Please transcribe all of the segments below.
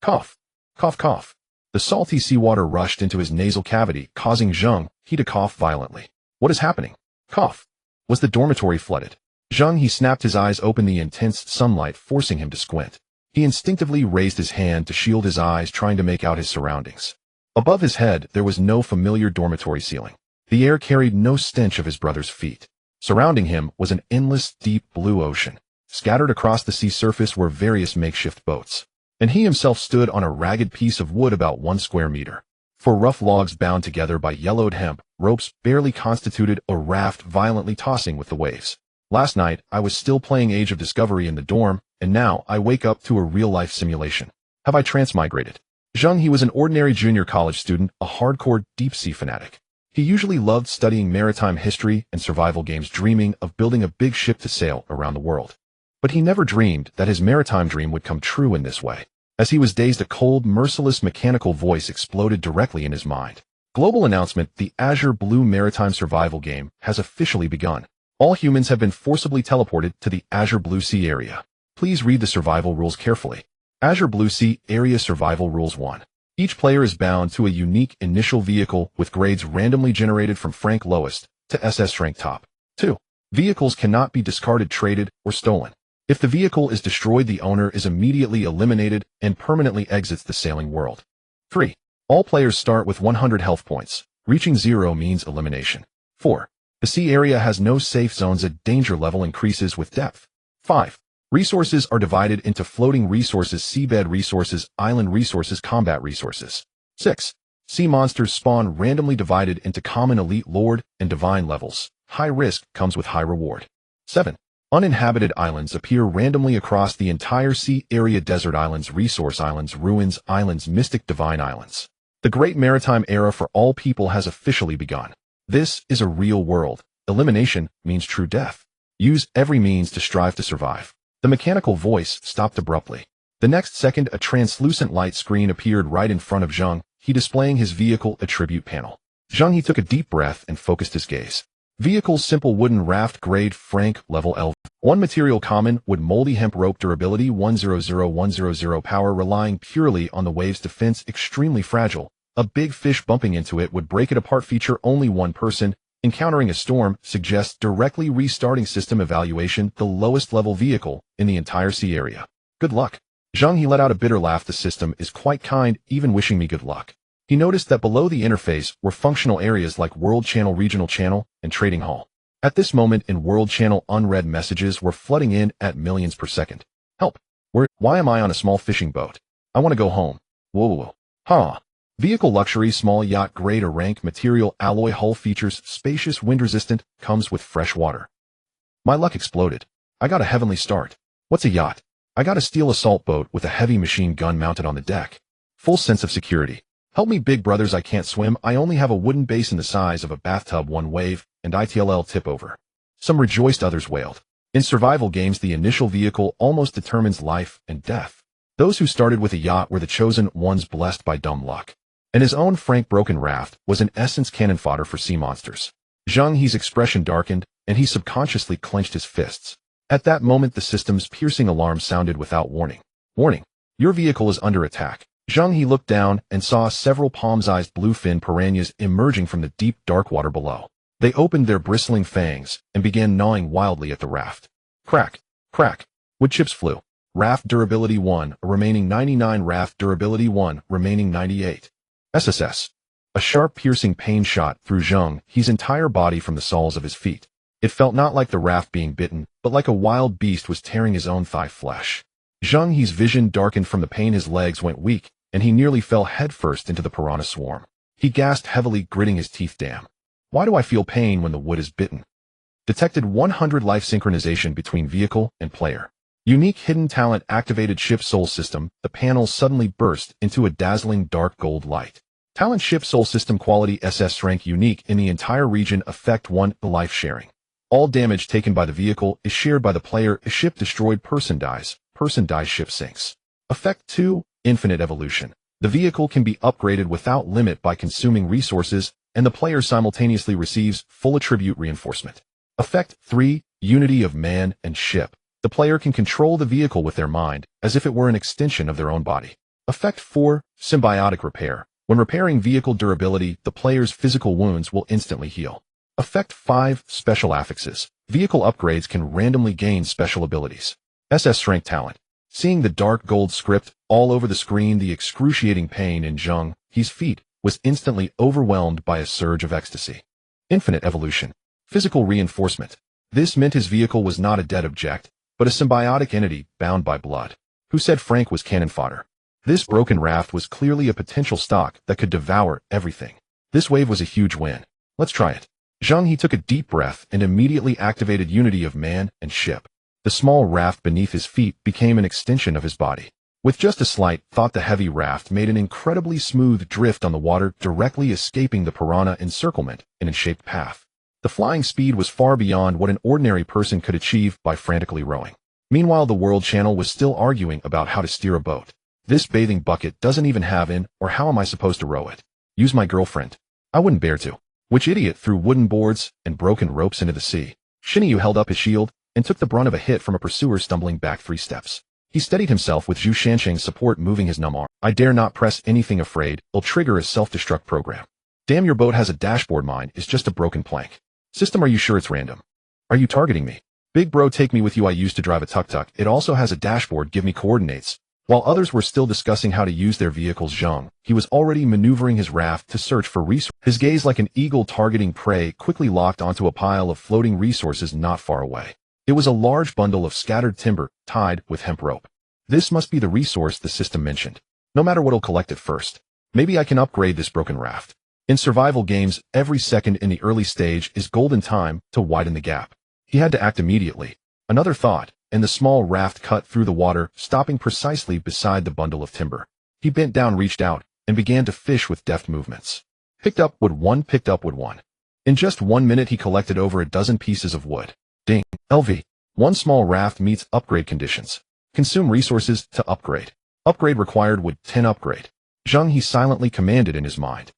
Cough. Cough, cough. The salty seawater rushed into his nasal cavity, causing Zheng He to cough violently. What is happening? Cough. Was the dormitory flooded? Zheng He snapped his eyes open, the intense sunlight forcing him to squint. He instinctively raised his hand to shield his eyes, trying to make out his surroundings. Above his head, there was no familiar dormitory ceiling. The air carried no stench of his brother's feet. Surrounding him was an endless, deep blue ocean. Scattered across the sea surface were various makeshift boats. And he himself stood on a ragged piece of wood about 1 square meter. 4 rough logs bound together by yellowed hemp ropes barely constituted a raft violently tossing with the waves. Last night, I was still playing Age of Discovery in the dorm, and now I wake up to a real-life simulation. Have I transmigrated? Zheng He was an ordinary junior college student, a hardcore deep-sea fanatic. He usually loved studying maritime history and survival games, dreaming of building a big ship to sail around the world. But he never dreamed that his maritime dream would come true in this way. As he was dazed, a cold, merciless mechanical voice exploded directly in his mind. Global announcement: the Azure Blue maritime survival game has officially begun. All humans have been forcibly teleported to the Azure Blue Sea area. Please read the survival rules carefully. Azure Blue Sea Area Survival Rules 1. Each player is bound to a unique initial vehicle with grades randomly generated from Frank lowest to SS rank top. 2. Vehicles cannot be discarded, traded, or stolen. If the vehicle is destroyed, the owner is immediately eliminated and permanently exits the sailing world. 3. All players start with 100 health points. Reaching 0 means elimination. 4. The sea area has no safe zones. A danger level increases with depth. 5. Resources are divided into floating resources, seabed resources, island resources, combat resources. 6. Sea monsters spawn randomly divided into common, elite, lord, and divine levels. High risk comes with high reward. 7. Uninhabited islands appear randomly across the entire sea area. Desert islands, resource islands, ruins islands, mystic divine islands. The great maritime era for all people has officially begun. This is a real world. Elimination means true death. Use every means to strive to survive. The mechanical voice stopped abruptly. The next second, a translucent light screen appeared right in front of Zheng He, displaying his vehicle attribute panel. Zheng He took a deep breath and focused his gaze. Vehicle: simple wooden raft, grade Frank, level L. 1 material: common wood, moldy hemp rope, durability 100100, power relying purely on the waves, defense extremely fragile. A big fish bumping into it would break it apart. Feature: only 1 person encountering a storm, suggests directly restarting. System evaluation: the lowest level vehicle in the entire sea area. Good luck. Zheng He let out a bitter laugh. The system is quite kind, even wishing me good luck. He noticed that below the interface were functional areas like World Channel, Regional Channel, and Trading Hall. At this moment in World Channel, unread messages were flooding in at millions per second. Help! Why am I on a small fishing boat? I want to go home. Whoa. Huh. Vehicle: luxury, small yacht, grade A rank, material, alloy hull, features, spacious, wind resistant, comes with fresh water. My luck exploded. I got a heavenly start. What's a yacht? I got a steel assault boat with a heavy machine gun mounted on the deck. Full sense of security. Help me, big brothers, I can't swim. I only have a wooden basin the size of a bathtub. 1 wave, and ITLL tip over. Some rejoiced, others wailed. In survival games, the initial vehicle almost determines life and death. Those who started with a yacht were the chosen ones, blessed by dumb luck. And his own Frank broken raft was in essence cannon fodder for sea monsters. Zheng He's expression darkened, and he subconsciously clenched his fists. At that moment, the system's piercing alarm sounded without warning. Warning. Your vehicle is under attack. Zheng He looked down and saw several palm-sized bluefin piranhas emerging from the deep, dark water below. They opened their bristling fangs and began gnawing wildly at the raft. Crack, crack. Wood chips flew. Raft durability 1, remaining 99. Raft durability 1, remaining 98. SSS. A sharp, piercing pain shot through Zheng He's entire body from the soles of his feet. It felt not like the raft being bitten, but like a wild beast was tearing his own thigh flesh. Zheng He's vision darkened from the pain. His legs went weak, and he nearly fell headfirst into the piranha swarm. He gasped heavily, gritting his teeth. Damn. Why do I feel pain when the wood is bitten? Detected 100 life synchronization between vehicle and player. Unique hidden talent activated. Ship soul system. The panel suddenly burst into a dazzling dark gold light. Talent: ship soul system, quality SS rank, unique in the entire region. Effect 1, life sharing. All damage taken by the vehicle is shared by the player. A ship destroyed, person dies, ship sinks. Effect 2, infinite evolution. The vehicle can be upgraded without limit by consuming resources, and the player simultaneously receives full attribute reinforcement. Effect 3, unity of man and ship. The player can control the vehicle with their mind, as if it were an extension of their own body. Effect 4. Symbiotic Repair. When repairing vehicle durability, the player's physical wounds will instantly heal. Effect 5. Special Affixes. Vehicle upgrades can randomly gain special abilities. SS Strength Talent. Seeing the dark gold script all over the screen, the excruciating pain in Zheng He's feet was instantly overwhelmed by a surge of ecstasy. Infinite Evolution. Physical Reinforcement. This meant his vehicle was not a dead object, but a symbiotic entity bound by blood. Who said Frank was cannon fodder? This broken raft was clearly a potential stock that could devour everything. This wave was a huge win. Let's try it. Zheng He took a deep breath and immediately activated unity of man and ship. The small raft beneath his feet became an extension of his body. With just a slight thought, the heavy raft made an incredibly smooth drift on the water, directly escaping the piranha encirclement in a shaped path. The flying speed was far beyond what an ordinary person could achieve by frantically rowing. Meanwhile, the World Channel was still arguing about how to steer a boat. This bathing bucket doesn't even have in, or how am I supposed to row it? Use my girlfriend. I wouldn't bear to. Which idiot threw wooden boards and broken ropes into the sea? Shinryu held up his shield and took the brunt of a hit from a pursuer stumbling back 3 steps. He steadied himself with Zhu Shansheng's support, moving his numb arm. I dare not press anything, afraid it'll trigger a self-destruct program. Damn, your boat has a dashboard, mine is just a broken plank. System, are you sure it's random? Are you targeting me? Big bro, take me with you. I used to drive a tuk-tuk. It also has a dashboard, give me coordinates. While others were still discussing how to use their vehicles, Zheng He was already maneuvering his raft to search for resources. His gaze, like an eagle targeting prey, quickly locked onto a pile of floating resources not far away. It was a large bundle of scattered timber, tied with hemp rope. This must be the resource the system mentioned. No matter what'll collect it first. Maybe I can upgrade this broken raft. In survival games, every second in the early stage is golden time to widen the gap. He had to act immediately. Another thought, and the small raft cut through the water, stopping precisely beside the bundle of timber. He bent down, reached out, and began to fish with deft movements. Picked up wood 1, picked up wood 1. In just 1 minute he collected over a dozen pieces of wood. Ding. LV. 1 small raft meets upgrade conditions. Consume resources to upgrade. Upgrade required wood 10 upgrade. Zheng He silently commanded in his mind.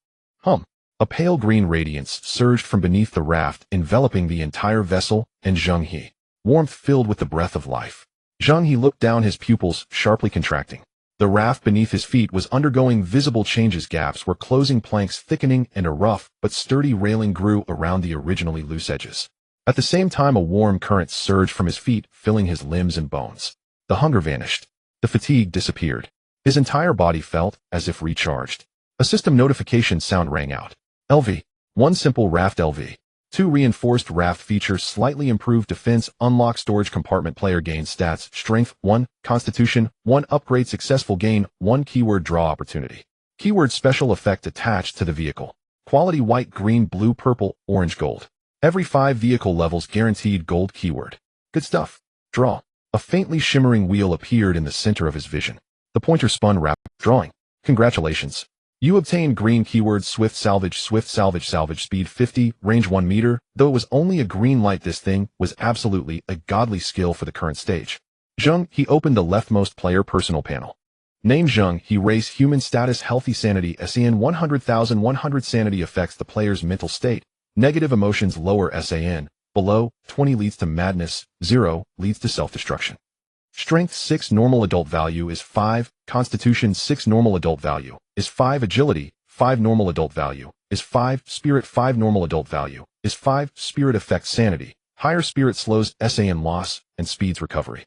A pale green radiance surged from beneath the raft, enveloping the entire vessel and Zheng He. Warmth filled with the breath of life. Zheng He looked down, his pupils sharply contracting. The raft beneath his feet was undergoing visible changes. Gaps were closing, planks thickening, and a rough but sturdy railing grew around the originally loose edges. At the same time, a warm current surged from his feet, filling his limbs and bones. The hunger vanished. The fatigue disappeared. His entire body felt as if recharged. A system notification sound rang out. LV. 1 simple raft. LV. 2 reinforced raft features, slightly improved defense, unlock storage compartment. Player gains stats, strength 1, constitution 1, upgrade successful, gain 1 keyword, draw opportunity. Keyword, special effect attached to the vehicle. Quality white, green, blue, purple, orange, gold. Every 5 vehicle levels guaranteed gold. Keyword. Good stuff. Draw. A faintly shimmering wheel appeared in the center of his vision. The pointer spun rapid. Drawing. Congratulations. You obtained green. Keyword, swift salvage, salvage speed 50, range 1 meter. Though it was only a green light, this thing was absolutely a godly skill for the current stage. Zheng He opened the leftmost player personal panel. Name Zheng He, race human, status healthy, sanity SAN 100,000, 100 sanity affects the player's mental state, negative emotions lower SAN, below 20 leads to madness, 0 leads to self-destruction. Strength 6, normal adult value is 5, constitution 6, normal adult value is 5, agility 5, normal adult value is 5, spirit 5, normal adult value is 5, spirit affects sanity, higher spirit slows SAN loss and speeds recovery.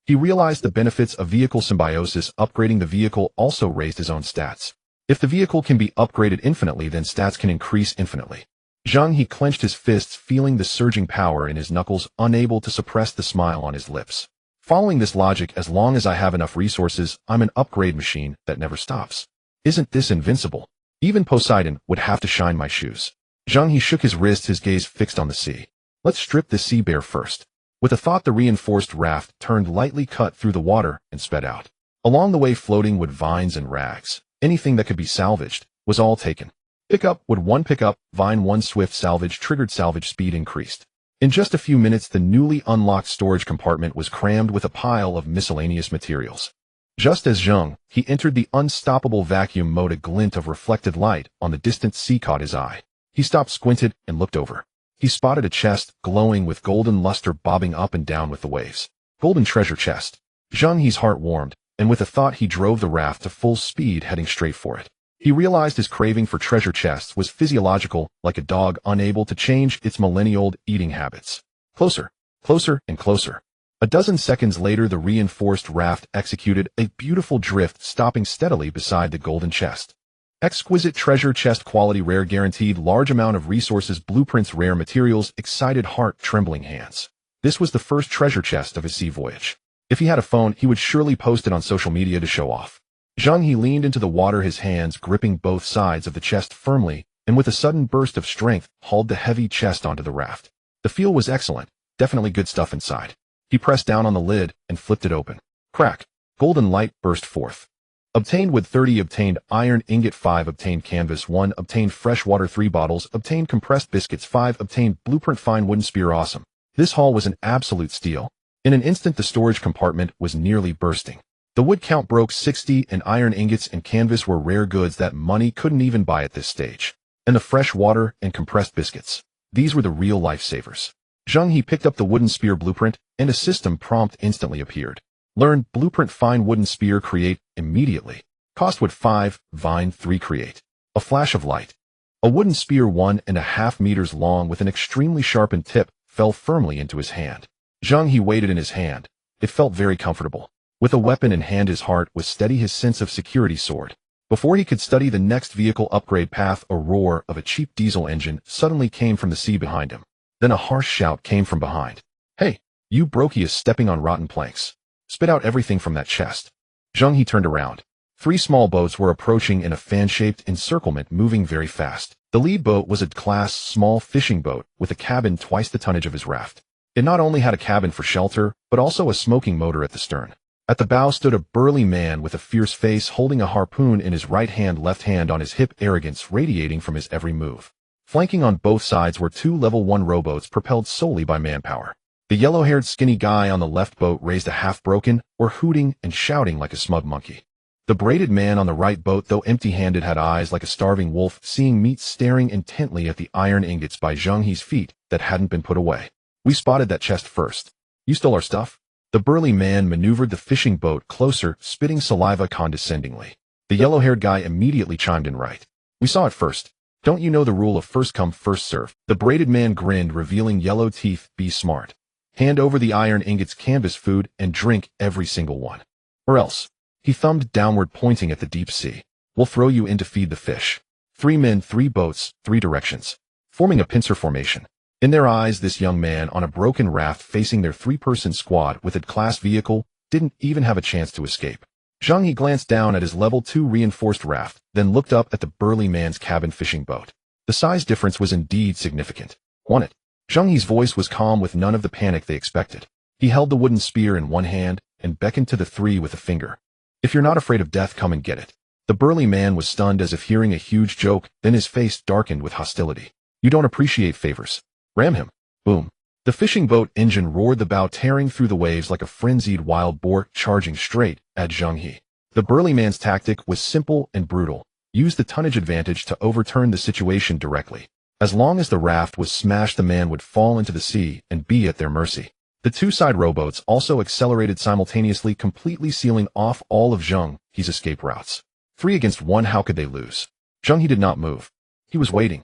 He realized the benefits of vehicle symbiosis. Upgrading the vehicle also raised his own stats. If the vehicle can be upgraded infinitely, then stats can increase infinitely. Zheng He clenched his fists, feeling the surging power in his knuckles, unable to suppress the smile on his lips. Following this logic, as long as I have enough resources, I'm an upgrade machine that never stops. Isn't this invincible? Even Poseidon would have to shine my shoes. Zheng He shook his wrists, his gaze fixed on the sea. Let's strip the sea bare first. With a thought, the reinforced raft turned, lightly cut through the water, and sped out. Along the way, floating wood, vines, and rags. Anything that could be salvaged was all taken. Pick up wood 1, pick up vine 1, swift salvage triggered, salvage speed increased. In just a few minutes, the newly unlocked storage compartment was crammed with a pile of miscellaneous materials. Just as Zheng He entered the unstoppable vacuum mode, a glint of reflected light on the distant sea caught his eye. He stopped, squinted, and looked over. He spotted a chest glowing with golden luster, bobbing up and down with the waves. Golden treasure chest. Zheng He's heart warmed, and with a thought he drove the raft to full speed, heading straight for it. He realized his craving for treasure chests was physiological, like a dog unable to change its millennial eating habits. Closer, closer, and closer. A dozen seconds later, the reinforced raft executed a beautiful drift, stopping steadily beside the golden chest. Exquisite treasure chest quality, rare, guaranteed, large amount of resources, blueprints, rare materials, excited heart, trembling hands. This was the first treasure chest of his sea voyage. If he had a phone, he would surely post it on social media to show off. Zheng He leaned into the water, his hands gripping both sides of the chest firmly, and with a sudden burst of strength, hauled the heavy chest onto the raft. The feel was excellent, definitely good stuff inside. He pressed down on the lid and flipped it open. Crack! Golden light burst forth. Obtained wood 30, obtained iron ingot 5, obtained canvas 1, obtained fresh water 3 bottles, obtained compressed biscuits 5, obtained blueprint fine wooden spear. Awesome. This haul was an absolute steal. In an instant, the storage compartment was nearly bursting. The wood count broke 60, and iron ingots and canvas were rare goods that money couldn't even buy at this stage. And the fresh water and compressed biscuits. These were the real lifesavers. Zheng He picked up the wooden spear blueprint, and a system prompt instantly appeared. Learn blueprint fine wooden spear, create immediately. Cost wood 5, vine 3, create. A flash of light. A wooden spear 1.5 meters long with an extremely sharpened tip fell firmly into his hand. Zheng He weighed it in his hand. It felt very comfortable. With a weapon in hand, his heart was steady, his sense of security soared. Before he could study the next vehicle upgrade path, a roar of a cheap diesel engine suddenly came from the sea behind him. Then a harsh shout came from behind. Hey, you brokey is stepping on rotten planks. Spit out everything from that chest. Zheng He turned around. 3 small boats were approaching in a fan-shaped encirclement, moving very fast. The lead boat was a class small fishing boat with a cabin twice the tonnage of his raft. It not only had a cabin for shelter, but also a smoking motor at the stern. At the bow stood a burly man with a fierce face, holding a harpoon in his right hand, left hand on his hip, arrogance radiating from his every move. Flanking on both sides were 2 level 1 rowboats propelled solely by manpower. The yellow-haired skinny guy on the left boat raised a half-broken, or hooting and shouting like a smug monkey. The braided man on the right boat, though empty-handed, had eyes like a starving wolf, seeing meat, staring intently at the iron ingots by Zheng He's feet that hadn't been put away. We spotted that chest first. You stole our stuff? The burly man maneuvered the fishing boat closer, spitting saliva condescendingly. The yellow-haired guy immediately chimed in, right. We saw it first. Don't you know the rule of first come, first serve? The braided man grinned, revealing yellow teeth. Be smart. Hand over the iron ingots, canvas, food, and drink every single one. Or else. He thumbed downward, pointing at the deep sea. We'll throw you in to feed the fish. 3 men, 3 boats, 3 directions. Forming a pincer formation. In their eyes, this young man on a broken raft facing their 3-person squad with a class vehicle didn't even have a chance to escape. Zheng He glanced down at his level 2 reinforced raft, then looked up at the burly man's cabin fishing boat. The size difference was indeed significant. Want it? Zheng He's voice was calm, with none of the panic they expected. He held the wooden spear in one hand and beckoned to the 3 with a finger. If you're not afraid of death, come and get it. The burly man was stunned as if hearing a huge joke, then his face darkened with hostility. You don't appreciate favors. Ram him. Boom. The fishing boat engine roared, the bow tearing through the waves like a frenzied wild boar, charging straight at Zheng He. The burly man's tactic was simple and brutal. Use the tonnage advantage to overturn the situation directly. As long as the raft was smashed, the man would fall into the sea and be at their mercy. The 2 side rowboats also accelerated simultaneously, completely sealing off all of Zheng He's escape routes. 3 against 1, how could they lose? Zheng He did not move. He was waiting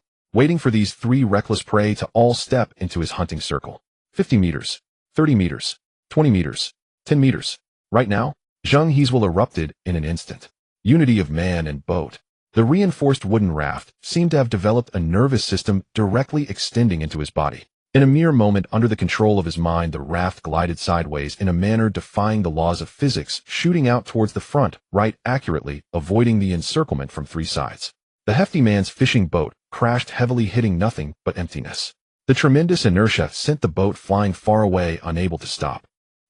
for these 3 reckless prey to all step into his hunting circle. 50 meters, 30 meters, 20 meters, 10 meters. Right now, Zheng He's will erupted in an instant. Unity of man and boat. The reinforced wooden raft seemed to have developed a nervous system directly extending into his body. In a mere moment, under the control of his mind, the raft glided sideways in a manner defying the laws of physics, shooting out towards the front, right accurately, avoiding the encirclement from 3 sides. The hefty man's fishing boat crashed heavily, hitting nothing but emptiness. The tremendous inertia sent the boat flying far away, unable to stop.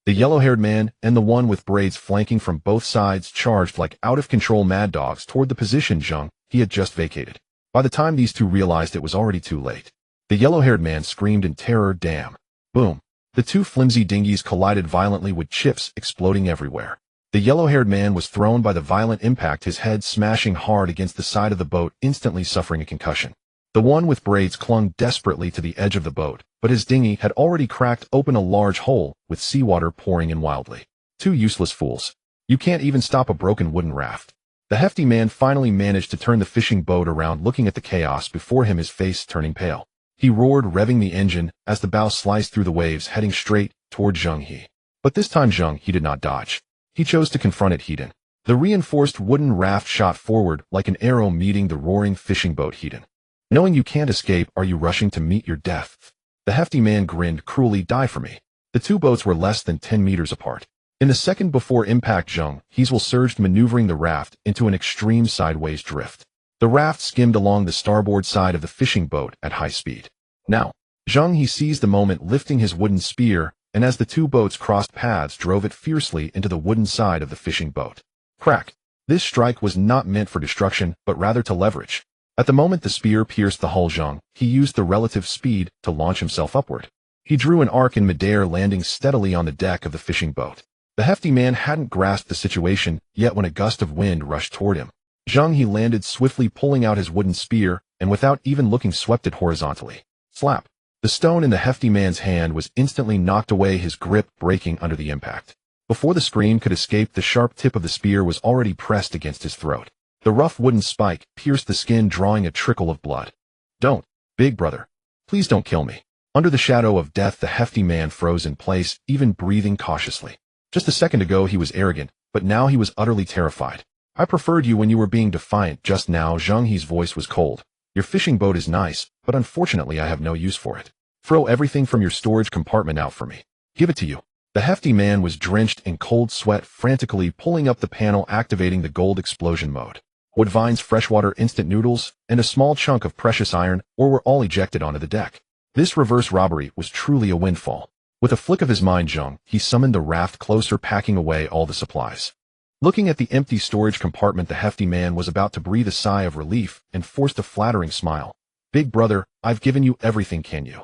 The yellow-haired man and the one with braids flanking from both sides charged like out-of-control mad dogs toward the position Zheng He had just vacated. By the time these 2 realized, it was already too late. The yellow-haired man screamed in terror. Damn. Boom. The 2 flimsy dinghies collided violently, with chips exploding everywhere. The yellow-haired man was thrown by the violent impact, his head smashing hard against the side of the boat, instantly suffering a concussion. The one with braids clung desperately to the edge of the boat, but his dinghy had already cracked open a large hole, with seawater pouring in wildly. 2 useless fools. You can't even stop a broken wooden raft. The hefty man finally managed to turn the fishing boat around, looking at the chaos before him, his face turning pale. He roared, revving the engine as the bow sliced through the waves, heading straight toward Zheng He. But this time Zheng He did not dodge. He chose to confront it head-on. The reinforced wooden raft shot forward like an arrow, meeting the roaring fishing boat head-on. Knowing you can't escape, are you rushing to meet your death? The hefty man grinned cruelly. Die for me. The two boats were less than 10 meters apart. In the second before impact, Zheng He's surged, maneuvering the raft into an extreme sideways drift. The raft skimmed along the starboard side of the fishing boat at high speed. Now, Zheng He seized the moment, lifting his wooden spear, and as the two boats crossed paths, drove it fiercely into the wooden side of the fishing boat. Crack! This strike was not meant for destruction, but rather to leverage. At the moment the spear pierced the hull, Zheng He used the relative speed to launch himself upward. He drew an arc in midair, landing steadily on the deck of the fishing boat. The hefty man hadn't grasped the situation yet when a gust of wind rushed toward him. Zheng He landed swiftly, pulling out his wooden spear, and without even looking swept it horizontally. Slap! The stone in the hefty man's hand was instantly knocked away, his grip breaking under the impact. Before the scream could escape, the sharp tip of the spear was already pressed against his throat. The rough wooden spike pierced the skin, drawing a trickle of blood. Don't, big brother. Please don't kill me. Under the shadow of death, the hefty man froze in place, even breathing cautiously. Just a second ago he was arrogant, but now he was utterly terrified. I preferred you when you were being defiant just now. Zheng He's voice was cold. Your fishing boat is nice, but unfortunately I have no use for it. Throw everything from your storage compartment out for me. Give it to you. The hefty man was drenched in cold sweat, frantically pulling up the panel, activating the gold explosion mode. Woodvine's freshwater instant noodles and a small chunk of precious iron ore were all ejected onto the deck. This reverse robbery was truly a windfall. With a flick of his mind, Zheng He summoned the raft closer, packing away all the supplies. Looking at the empty storage compartment, the hefty man was about to breathe a sigh of relief and forced a flattering smile. Big brother, I've given you everything, can you?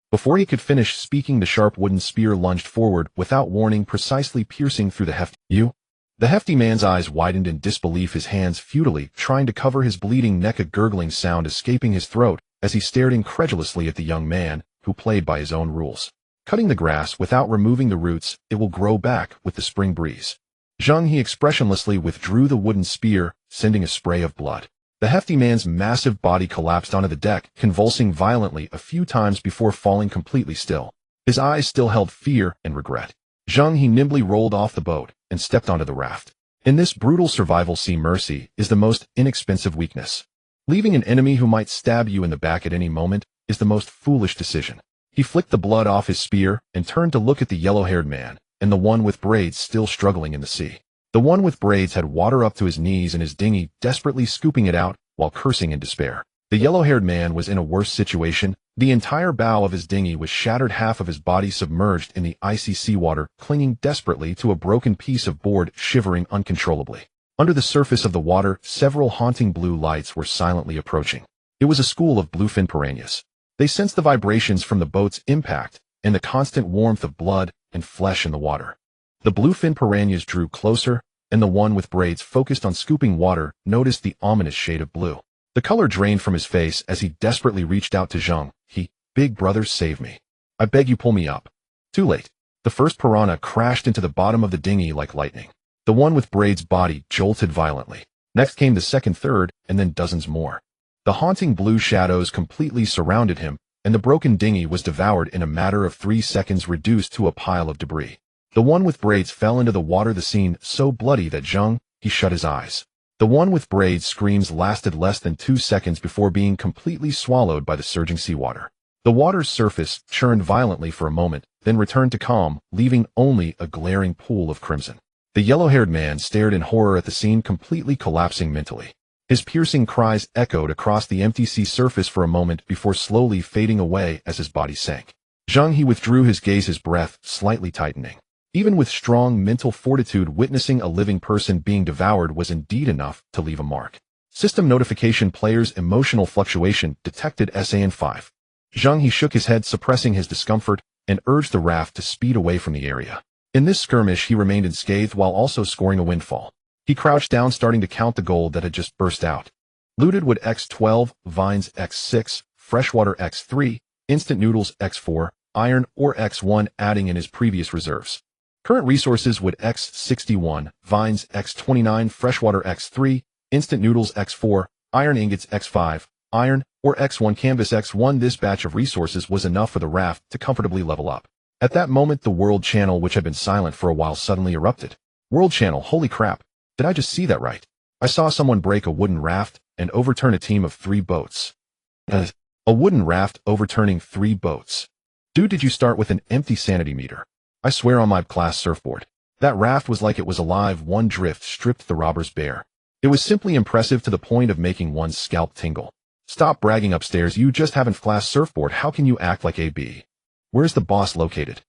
Before he could finish speaking, the sharp wooden spear lunged forward without warning, precisely piercing through the hefty. You? The hefty man's eyes widened in disbelief, his hands futilely trying to cover his bleeding neck, a gurgling sound escaping his throat as he stared incredulously at the young man who played by his own rules. Cutting the grass without removing the roots, it will grow back with the spring breeze. Zheng He expressionlessly withdrew the wooden spear, sending a spray of blood. The hefty man's massive body collapsed onto the deck, convulsing violently a few times before falling completely still. His eyes still held fear and regret. Zheng He nimbly rolled off the boat and stepped onto the raft. In this brutal survival, see, mercy is the most inexpensive weakness. Leaving an enemy who might stab you in the back at any moment is the most foolish decision. He flicked the blood off his spear and turned to look at the yellow-haired man and the one with braids still struggling in the sea. The one with braids had water up to his knees in his dinghy, desperately scooping it out while cursing in despair. The yellow-haired man was in a worse situation. The entire bow of his dinghy was shattered, half of his body submerged in the icy seawater, clinging desperately to a broken piece of board, shivering uncontrollably. Under the surface of the water, several haunting blue lights were silently approaching. It was a school of bluefin piranhas. They sensed the vibrations from the boat's impact and the constant warmth of blood and flesh in the water. The bluefin piranhas drew closer, and the one with braids, focused on scooping water, noticed the ominous shade of blue. The color drained from his face as he desperately reached out to Zheng He. Big brother, save me. I beg you, pull me up. Too late. The first piranha crashed into the bottom of the dinghy like lightning. The one with braids' body jolted violently. Next came the second, third, and then dozens more. The haunting blue shadows completely surrounded him, and the broken dinghy was devoured in a matter of 3 seconds, reduced to a pile of debris. The one with braids fell into the water, the scene so bloody that Zheng He shut his eyes. The one with braids' screams lasted less than 2 seconds before being completely swallowed by the surging seawater. The water's surface churned violently for a moment, then returned to calm, leaving only a glaring pool of crimson. The yellow-haired man stared in horror at the scene, completely collapsing mentally. His piercing cries echoed across the empty sea surface for a moment before slowly fading away as his body sank. Zheng He withdrew his gaze, his breath slightly tightening. Even with strong mental fortitude, witnessing a living person being devoured was indeed enough to leave a mark. System notification: player's emotional fluctuation detected SAN5. Zheng He shook his head, suppressing his discomfort, and urged the raft to speed away from the area. In this skirmish, he remained unscathed while also scoring a windfall. He crouched down, starting to count the gold that had just burst out. Looted wood X12, vines X6, freshwater X3, instant noodles X4, iron ore X1, adding in his previous reserves. Current resources would X61, vines X29, freshwater X3, instant noodles X4, iron ingots X5, iron, or X1 canvas X1. This batch of resources was enough for the raft to comfortably level up. At that moment, the world channel, which had been silent for a while, suddenly erupted. World channel, holy crap. Did I just see that right? I saw someone break a wooden raft and overturn a team of 3 boats. A wooden raft overturning 3 boats. Dude, did you start with an empty sanity meter? I swear on my class surfboard. That raft was like it was alive. One drift stripped the robbers bare. It was simply impressive to the point of making one's scalp tingle. Stop bragging upstairs, you just haven't class surfboard. How can you act like AB? Where's the boss located?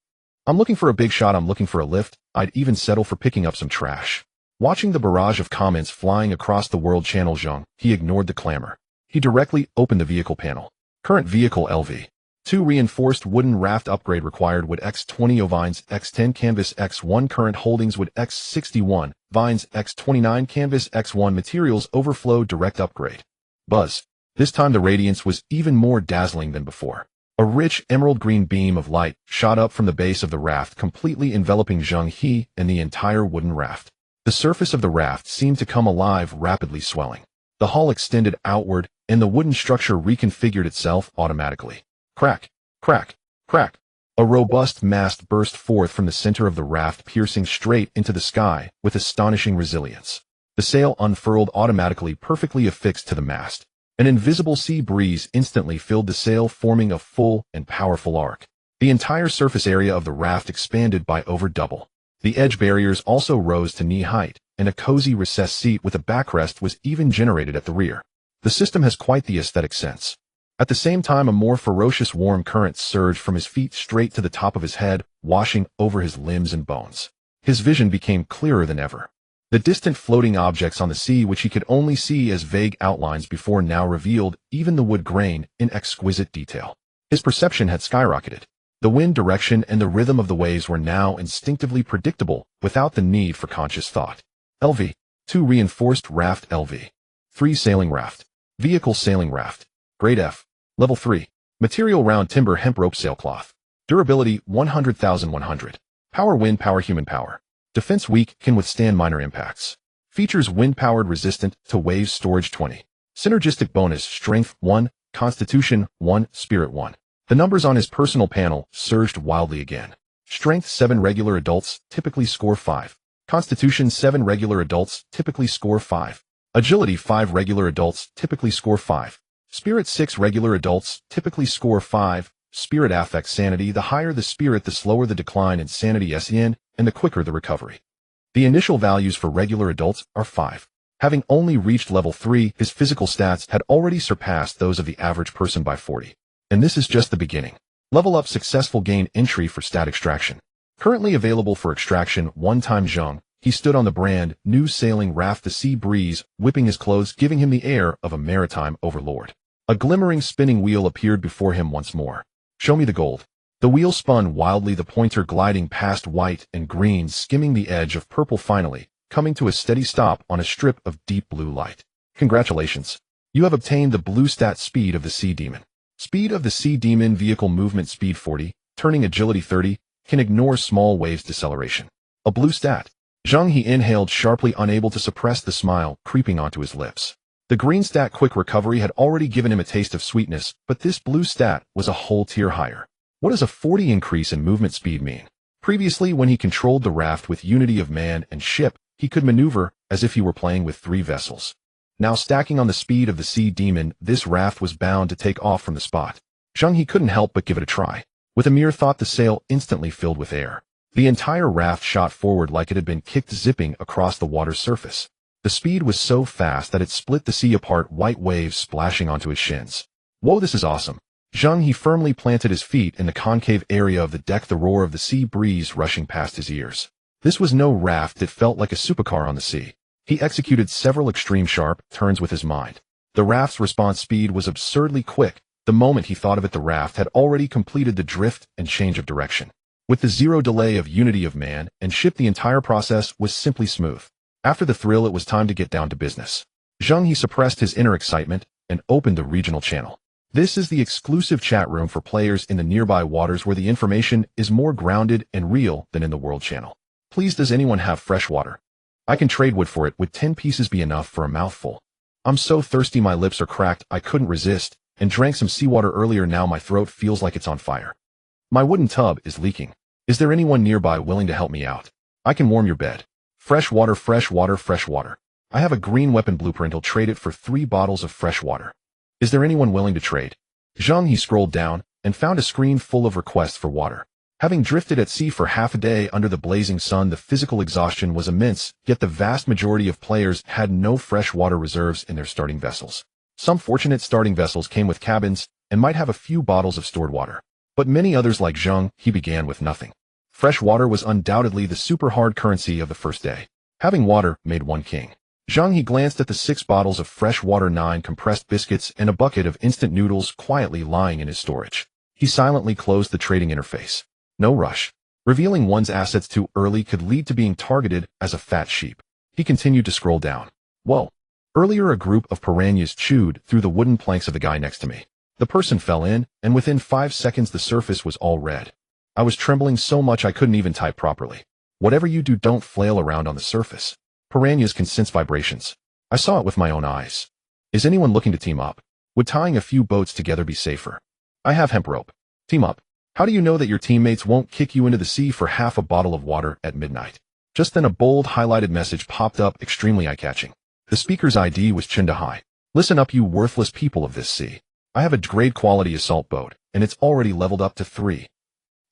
I'm looking for a big shot, I'm looking for a lift, I'd even settle for picking up some trash. Watching the barrage of comments flying across the world channel, Zheng He ignored the clamor. He directly opened the vehicle panel. Current vehicle LV. 2 reinforced wooden raft upgrade required wood X20 vines X10 canvas X1 current holdings wood X61 vines X29 canvas X1 materials overflow direct upgrade. Buzz. This time the radiance was even more dazzling than before. A rich emerald green beam of light shot up from the base of the raft, completely enveloping Zheng He and the entire wooden raft. The surface of the raft seemed to come alive, rapidly swelling. The hull extended outward, and the wooden structure reconfigured itself automatically. Crack, crack, crack. A robust mast burst forth from the center of the raft, piercing straight into the sky with astonishing resilience. The sail unfurled automatically, perfectly affixed to the mast. An invisible sea breeze instantly filled the sail, forming a full and powerful arc. The entire surface area of the raft expanded by over double. The edge barriers also rose to knee height, and a cozy recessed seat with a backrest was even generated at the rear. The system has quite the aesthetic sense. At the same time, a more ferocious warm current surged from his feet straight to the top of his head, washing over his limbs and bones. His vision became clearer than ever. The distant floating objects on the sea, which he could only see as vague outlines before, now revealed even the wood grain in exquisite detail. His perception had skyrocketed. The wind direction and the rhythm of the waves were now instinctively predictable without the need for conscious thought. LV. 2 reinforced raft LV. 3 sailing raft. Vehicle sailing raft. Grade F. Level 3. Material round timber hemp rope sailcloth. Durability 100,100. Power wind power human power. Defense weak, can withstand minor impacts. Features wind powered, resistant to waves, storage 20. Synergistic bonus strength 1, constitution 1, spirit 1. The numbers on his personal panel surged wildly again. Strength 7 regular adults typically score 5. Constitution 7 regular adults typically score 5. Agility 5 regular adults typically score 5. Spirit 6 regular adults typically score 5. Spirit affects sanity. The higher the spirit, the slower the decline in sanity SN, and the quicker the recovery. The initial values for regular adults are 5. Having only reached level 3, his physical stats had already surpassed those of the average person by 40. And this is just the beginning. Level up successful, gain entry for stat extraction. Currently available for extraction. One time Zheng He stood on the brand new sailing raft, the sea breeze whipping his clothes, giving him the air of a maritime overlord. A glimmering spinning wheel appeared before him once more. Show me the gold. The wheel spun wildly, the pointer gliding past white and green, skimming the edge of purple, finally coming to a steady stop on a strip of deep blue light. Congratulations. You have obtained the blue stat speed of the Sea Demon. Speed of the Sea Demon, vehicle movement speed 40, turning agility 30, can ignore small waves deceleration. A blue stat. Zheng He inhaled sharply, unable to suppress the smile creeping onto his lips. The green stat, quick recovery, had already given him a taste of sweetness, but this blue stat was a whole tier higher. What does a 40 increase in movement speed mean? Previously, when he controlled the raft with unity of man and ship, he could maneuver as if he were playing with 3 vessels. Now stacking on the speed of the Sea Demon, this raft was bound to take off from the spot. Zheng He couldn't help but give it a try. With a mere thought, the sail instantly filled with air. The entire raft shot forward like it had been kicked, zipping across the water's surface. The speed was so fast that it split the sea apart, white waves splashing onto his shins. Whoa, this is awesome. Zheng He firmly planted his feet in the concave area of the deck, the roar of the sea breeze rushing past his ears. This was no raft, it felt like a supercar on the sea. He executed several extreme sharp turns with his mind. The raft's response speed was absurdly quick. The moment he thought of it, the raft had already completed the drift and change of direction. With the zero delay of unity of man and ship, the entire process was simply smooth. After the thrill, it was time to get down to business. Zheng He suppressed his inner excitement and opened the regional channel. This is the exclusive chat room for players in the nearby waters, where the information is more grounded and real than in the world channel. Please, does anyone have fresh water? I can trade wood for it. Would 10 pieces be enough for a mouthful? I'm so thirsty my lips are cracked I couldn't resist, and drank some seawater earlier. Now my throat feels like it's on fire. My wooden tub is leaking. Is there anyone nearby willing to help me out? I can warm your bed. Fresh water, fresh water, fresh water. I have a green weapon blueprint. I'll trade it for 3 bottles of fresh water. Is there anyone willing to trade? Zheng He scrolled down and found a screen full of requests for water. Having drifted at sea for half a day under the blazing sun, the physical exhaustion was immense, yet the vast majority of players had no fresh water reserves in their starting vessels. Some fortunate starting vessels came with cabins and might have a few bottles of stored water. But many others like Zheng He began with nothing. Fresh water was undoubtedly the super hard currency of the first day. Having water made one king. Zheng He glanced at the 6 bottles of fresh water, 9 compressed biscuits, and a bucket of instant noodles quietly lying in his storage. He silently closed the trading interface. No rush. Revealing one's assets too early could lead to being targeted as a fat sheep. He continued to scroll down. Whoa. Earlier a group of piranhas chewed through the wooden planks of the guy next to me. The person fell in, and within 5 seconds the surface was all red. I was trembling so much I couldn't even type properly. Whatever you do, don't flail around on the surface. Piranhas can sense vibrations. I saw it with my own eyes. Is anyone looking to team up? Would tying a few boats together be safer? I have hemp rope. Team up. How do you know that your teammates won't kick you into the sea for half a bottle of water at midnight? Just then a bold highlighted message popped up, extremely eye-catching. The speaker's ID was Zheng He. Listen up, you worthless people of this sea. I have a grade quality assault boat, and it's already leveled up to 3.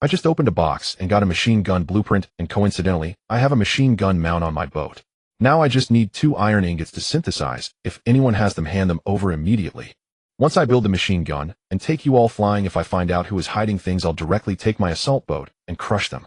I just opened a box and got a machine gun blueprint, and coincidentally, I have a machine gun mount on my boat. Now I just need 2 iron ingots to synthesize. If anyone has them, hand them over immediately. Once I build the machine gun and take you all flying, if I find out who is hiding things, I'll directly take my assault boat and crush them.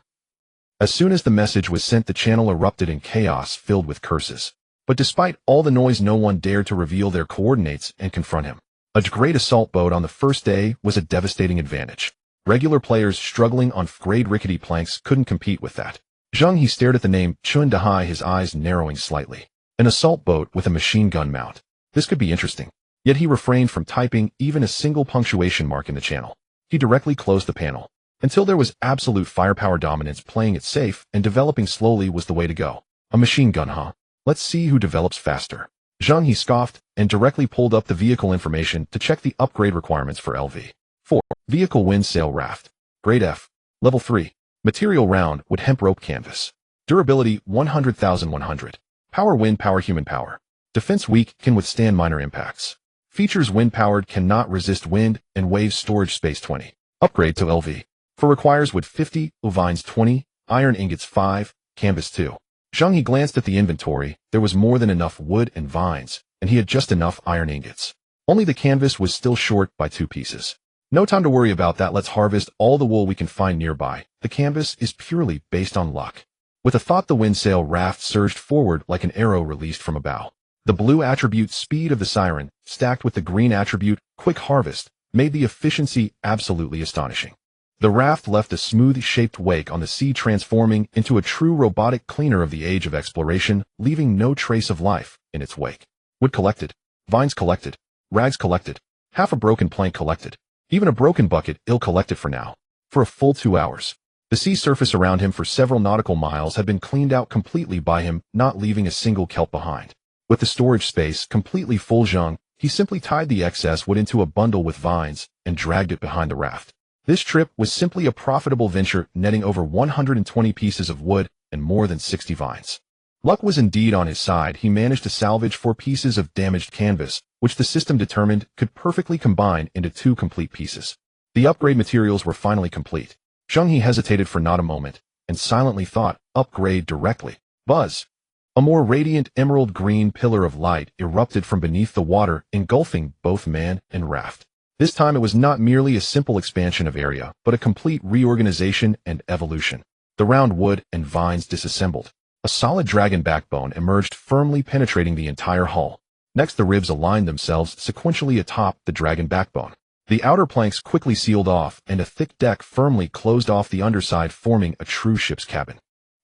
As soon as the message was sent, the channel erupted in chaos filled with curses. But despite all the noise, no one dared to reveal their coordinates and confront him. A great assault boat on the first day was a devastating advantage. Regular players struggling on grade rickety planks couldn't compete with that. Zheng He stared at the name Zheng He, his eyes narrowing slightly. An assault boat with a machine gun mount. This could be interesting. Yet he refrained from typing even a single punctuation mark in the channel. He directly closed the panel. Until there was absolute firepower dominance, playing it safe and developing slowly was the way to go. A machine gun, huh? Let's see who develops faster. Zheng He scoffed and directly pulled up the vehicle information to check the upgrade requirements for LV. 4. Vehicle wind sail raft. Grade F. Level 3. Material round wood hemp rope canvas. Durability 100,100. Power wind power human power. Defense weak, can withstand minor impacts. Features wind powered, cannot resist wind and waves. Storage space 20. Upgrade to LV. For requires wood 50, vines 20, iron ingots 5, canvas 2. Zheng He glanced at the inventory. There was more than enough wood and vines, and he had just enough iron ingots. Only the canvas was still short by 2 pieces. No time to worry about that. Let's harvest all the wool we can find nearby. The canvas is purely based on luck. With a thought, the windsail raft surged forward like an arrow released from a bow. The blue attribute speed of the siren, stacked with the green attribute quick harvest, made the efficiency absolutely astonishing. The raft left a smooth-shaped wake on the sea, transforming into a true robotic cleaner of the age of exploration, leaving no trace of life in its wake. Wood collected, vines collected, rags collected, half a broken plank collected, even a broken bucket ill collected for now. For a full 2 hours. The sea surface around him for several nautical miles had been cleaned out completely by him, not leaving a single kelp behind. With the storage space completely full, Zheng He simply tied the excess wood into a bundle with vines and dragged it behind the raft. This trip was simply a profitable venture, netting over 120 pieces of wood and more than 60 vines. Luck was indeed on his side. He managed to salvage 4 pieces of damaged canvas, which the system determined could perfectly combine into 2 complete pieces. The upgrade materials were finally complete. Zheng He hesitated for not a moment and silently thought, upgrade directly. Buzz! A more radiant emerald green pillar of light erupted from beneath the water, engulfing both man and raft. This time it was not merely a simple expansion of area, but a complete reorganization and evolution. The round wood and vines disassembled. A solid dragon backbone emerged, firmly penetrating the entire hull. Next, the ribs aligned themselves sequentially atop the dragon backbone. The outer planks quickly sealed off, and a thick deck firmly closed off the underside, forming a true ship's cabin.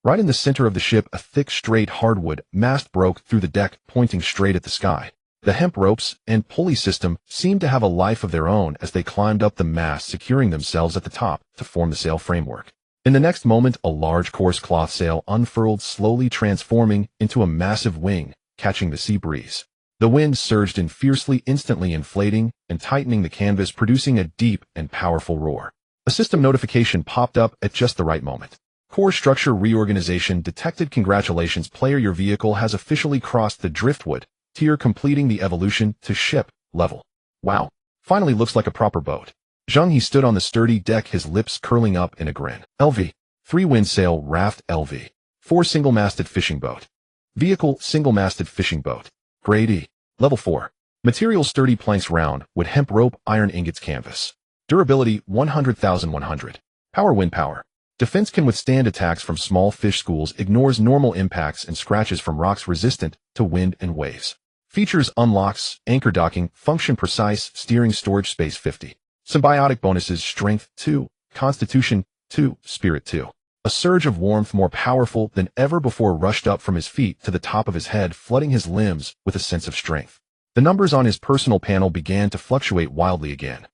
Right in the center of the ship, a thick, straight hardwood mast broke through the deck, pointing straight at the sky. The hemp ropes and pulley system seemed to have a life of their own as they climbed up the mast, securing themselves at the top to form the sail framework. In the next moment, a large coarse cloth sail unfurled, slowly transforming into a massive wing, catching the sea breeze. The wind surged in fiercely, instantly inflating and tightening the canvas, producing a deep and powerful roar. A system notification popped up at just the right moment. Core structure reorganization detected. Congratulations, player. Your vehicle has officially crossed the driftwood tier, completing the evolution to ship level. Wow. Finally looks like a proper boat. Zheng He stood on the sturdy deck, his lips curling up in a grin. LV. 3 windsail Raft LV. 4 single-masted fishing boat. Vehicle single-masted fishing boat. Grade E. Level 4. Material sturdy planks, round wood, hemp rope, iron ingots, canvas. Durability 100,100. Power, wind power. Defense, can withstand attacks from small fish schools, ignores normal impacts and scratches from rocks, resistant to wind and waves. Features: unlocks, anchor docking, function, precise steering, storage space 50. Symbiotic bonuses: strength 2, constitution 2, spirit 2. A surge of warmth more powerful than ever before rushed up from his feet to the top of his head, flooding his limbs with a sense of strength. The numbers on his personal panel began to fluctuate wildly again.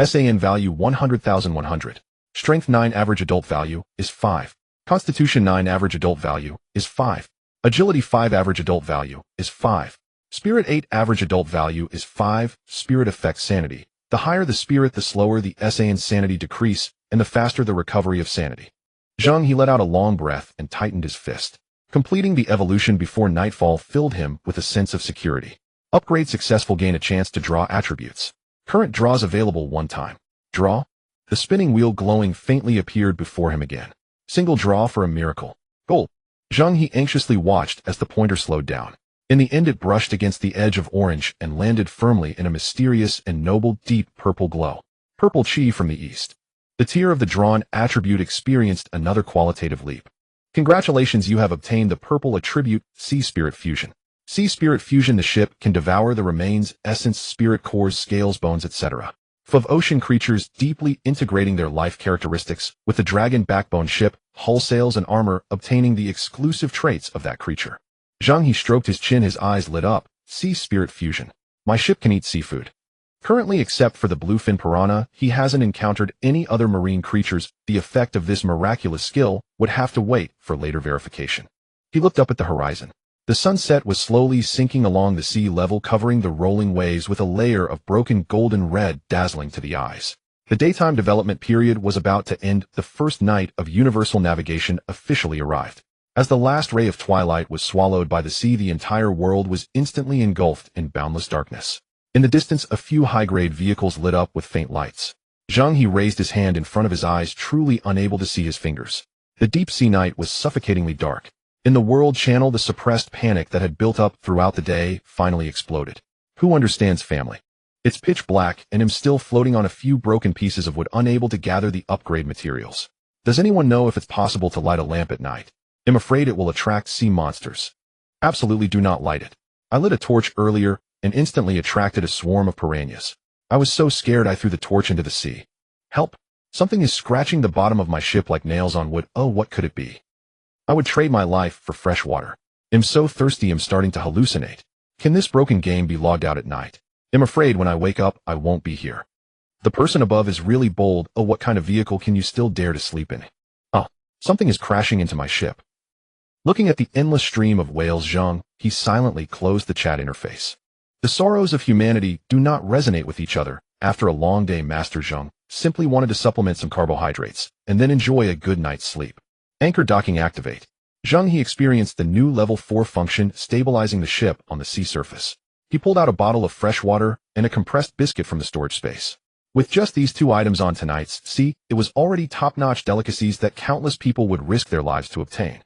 SAN value 100,100. Strength 9, average adult value is 5. Constitution 9, average adult value is 5. Agility 5, average adult value is 5. Spirit 8, average adult value is 5. Spirit affects sanity. The higher the spirit, the slower the SAN sanity decrease, and the faster the recovery of sanity. Zheng He let out a long breath and tightened his fist. Completing the evolution before nightfall filled him with a sense of security. Upgrade successful. Gain a chance to draw attributes. Current draws available. 1 time. Draw. The spinning wheel glowing faintly appeared before him again. Single draw for a miracle. Goal. Zheng He anxiously watched as the pointer slowed down. In the end, it brushed against the edge of orange and landed firmly in a mysterious and noble deep purple glow. Purple chi from the east. The tier of the drawn attribute experienced another qualitative leap. Congratulations, you have obtained the purple attribute, Sea Spirit Fusion. Sea Spirit Fusion. The ship can devour the remains, essence, spirit cores, scales, bones, etc. of ocean creatures, deeply integrating their life characteristics with the dragon backbone ship, hull, sails, and armor, obtaining the exclusive traits of that creature. Zheng He stroked his chin, his eyes lit up. Sea Spirit Fusion. My ship can eat seafood. Currently, except for the bluefin piranha, he hasn't encountered any other marine creatures. The effect of this miraculous skill would have to wait for later verification. He looked up at the horizon. The sunset was slowly sinking along the sea level, covering the rolling waves with a layer of broken golden red dazzling to the eyes. The daytime development period was about to end. The first night of universal navigation officially arrived. As the last ray of twilight was swallowed by the sea, the entire world was instantly engulfed in boundless darkness. In the distance, a few high-grade vehicles lit up with faint lights. Zheng He raised his hand in front of his eyes, truly unable to see his fingers. The deep sea night was suffocatingly dark. In the world channel, the suppressed panic that had built up throughout the day finally exploded. Who understands family? It's pitch black, and I'm still floating on a few broken pieces of wood, unable to gather the upgrade materials. Does anyone know if it's possible to light a lamp at night? I'm afraid it will attract sea monsters. Absolutely do not light it. I lit a torch earlier and instantly attracted a swarm of piranhas. I was so scared I threw the torch into the sea. Help! Something is scratching the bottom of my ship like nails on wood. Oh, what could it be? I would trade my life for fresh water. I'm so thirsty, I'm starting to hallucinate. Can this broken game be logged out at night? I'm afraid when I wake up, I won't be here. The person above is really bold. Oh, what kind of vehicle can you still dare to sleep in? Oh, something is crashing into my ship. Looking at the endless stream of whales, Zheng He silently closed the chat interface. The sorrows of humanity do not resonate with each other. After a long day, Master Zheng simply wanted to supplement some carbohydrates and then enjoy a good night's sleep. Anchor docking activate. Zheng He experienced the new level 4 function, stabilizing the ship on the sea surface. He pulled out a bottle of fresh water and a compressed biscuit from the storage space. With just these 2 items on tonight's sea, it was already top-notch delicacies that countless people would risk their lives to obtain.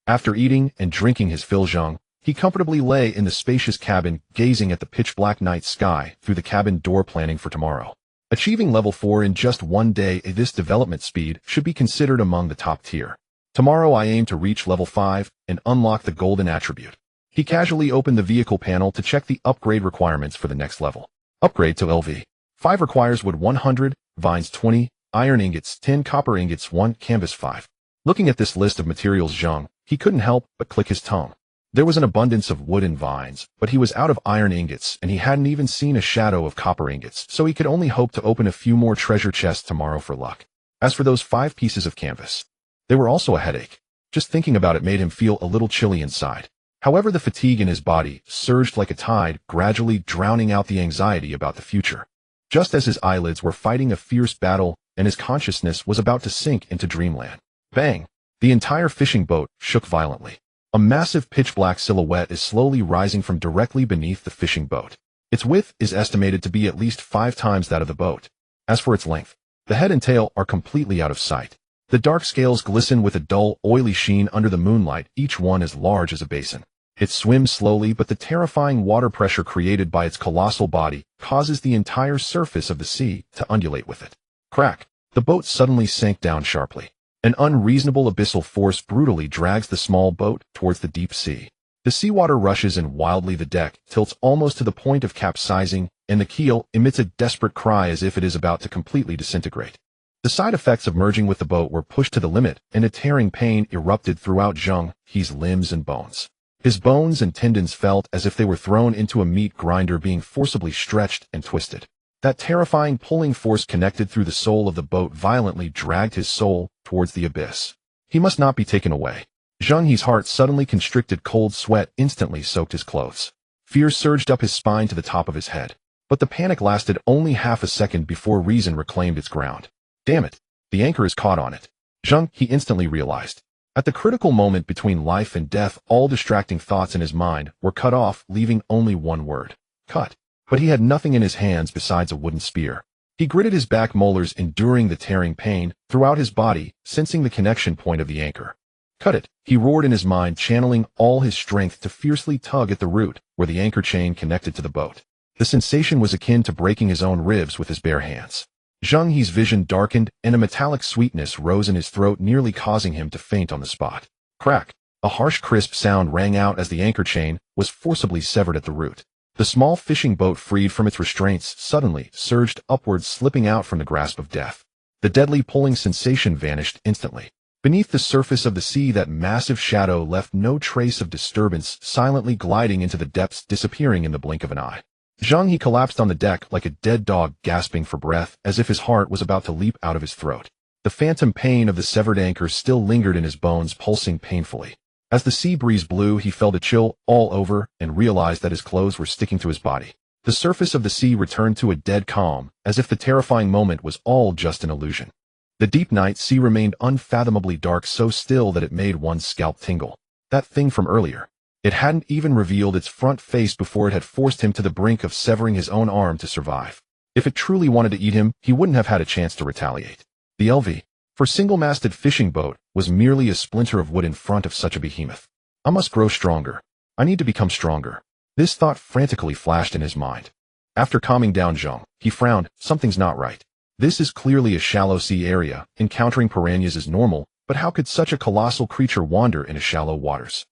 After eating and drinking his fill, Zheng He comfortably lay in the spacious cabin, gazing at the pitch-black night sky through the cabin door, planning for tomorrow. Achieving level 4 in just 1 day, this development speed should be considered among the top tier. Tomorrow I aim to reach level 5 and unlock the golden attribute. He casually opened the vehicle panel to check the upgrade requirements for the next level. Upgrade to LV. 5 requires wood 100, vines 20, iron ingots 10, copper ingots 1, canvas 5. Looking at this list of materials, Zheng He couldn't help but click his tongue. There was an abundance of wood and vines, but he was out of iron ingots, and he hadn't even seen a shadow of copper ingots, so he could only hope to open a few more treasure chests tomorrow for luck. As for those 5 pieces of canvas, They were also a headache. Just thinking about it made him feel a little chilly inside. However, the fatigue in his body surged like a tide, gradually drowning out the anxiety about the future. Just as his eyelids were fighting a fierce battle and his consciousness was about to sink into dreamland. Bang! The entire fishing boat shook violently. A massive pitch-black silhouette is slowly rising from directly beneath the fishing boat. Its width is estimated to be at least 5 times that of the boat. As for its length, the head and tail are completely out of sight. The dark scales glisten with a dull, oily sheen under the moonlight, each one as large as a basin. It swims slowly, but the terrifying water pressure created by its colossal body causes the entire surface of the sea to undulate with it. Crack! The boat suddenly sank down sharply. An unreasonable abyssal force brutally drags the small boat towards the deep sea. The seawater rushes in wildly, the deck tilts almost to the point of capsizing, and the keel emits a desperate cry as if it is about to completely disintegrate. The side effects of merging with the boat were pushed to the limit, and a tearing pain erupted throughout Zheng He's limbs and bones. His bones and tendons felt as if they were thrown into a meat grinder being forcibly stretched and twisted. That terrifying pulling force connected through the soul of the boat violently dragged his soul towards the abyss. He must not be taken away. Zheng He's heart suddenly constricted, cold sweat instantly soaked his clothes. Fear surged up his spine to the top of his head. But the panic lasted only half a second before reason reclaimed its ground. Damn it! The anchor is caught on it. Zheng He instantly realized. At the critical moment between life and death, all distracting thoughts in his mind were cut off, leaving only one word. Cut. But he had nothing in his hands besides a wooden spear. He gritted his back molars, enduring the tearing pain throughout his body, sensing the connection point of the anchor. Cut it, he roared in his mind, channeling all his strength to fiercely tug at the root where the anchor chain connected to the boat. The sensation was akin to breaking his own ribs with his bare hands. Zheng He's vision darkened, and a metallic sweetness rose in his throat, nearly causing him to faint on the spot. Crack! A harsh, crisp sound rang out as the anchor chain was forcibly severed at the root. The small fishing boat, freed from its restraints, suddenly surged upwards, slipping out from the grasp of death. The deadly pulling sensation vanished instantly. Beneath the surface of the sea, that massive shadow left no trace of disturbance, silently gliding into the depths, disappearing in the blink of an eye. Zheng He collapsed on the deck like a dead dog, gasping for breath as if his heart was about to leap out of his throat. The phantom pain of the severed anchor still lingered in his bones, pulsing painfully. As the sea breeze blew, he felt a chill all over and realized that his clothes were sticking to his body. The surface of the sea returned to a dead calm, as if the terrifying moment was all just an illusion. The deep night sea remained unfathomably dark, so still that it made one's scalp tingle. That thing from earlier. It hadn't even revealed its front face before it had forced him to the brink of severing his own arm to survive. If it truly wanted to eat him, he wouldn't have had a chance to retaliate. The LV, for single-masted fishing boat, was merely a splinter of wood in front of such a behemoth. I must grow stronger. I need to become stronger. This thought frantically flashed in his mind. After calming down Zheng, he frowned. Something's not right. This is clearly a shallow sea area. Encountering piranhas is normal, but how could such a colossal creature wander into shallow waters?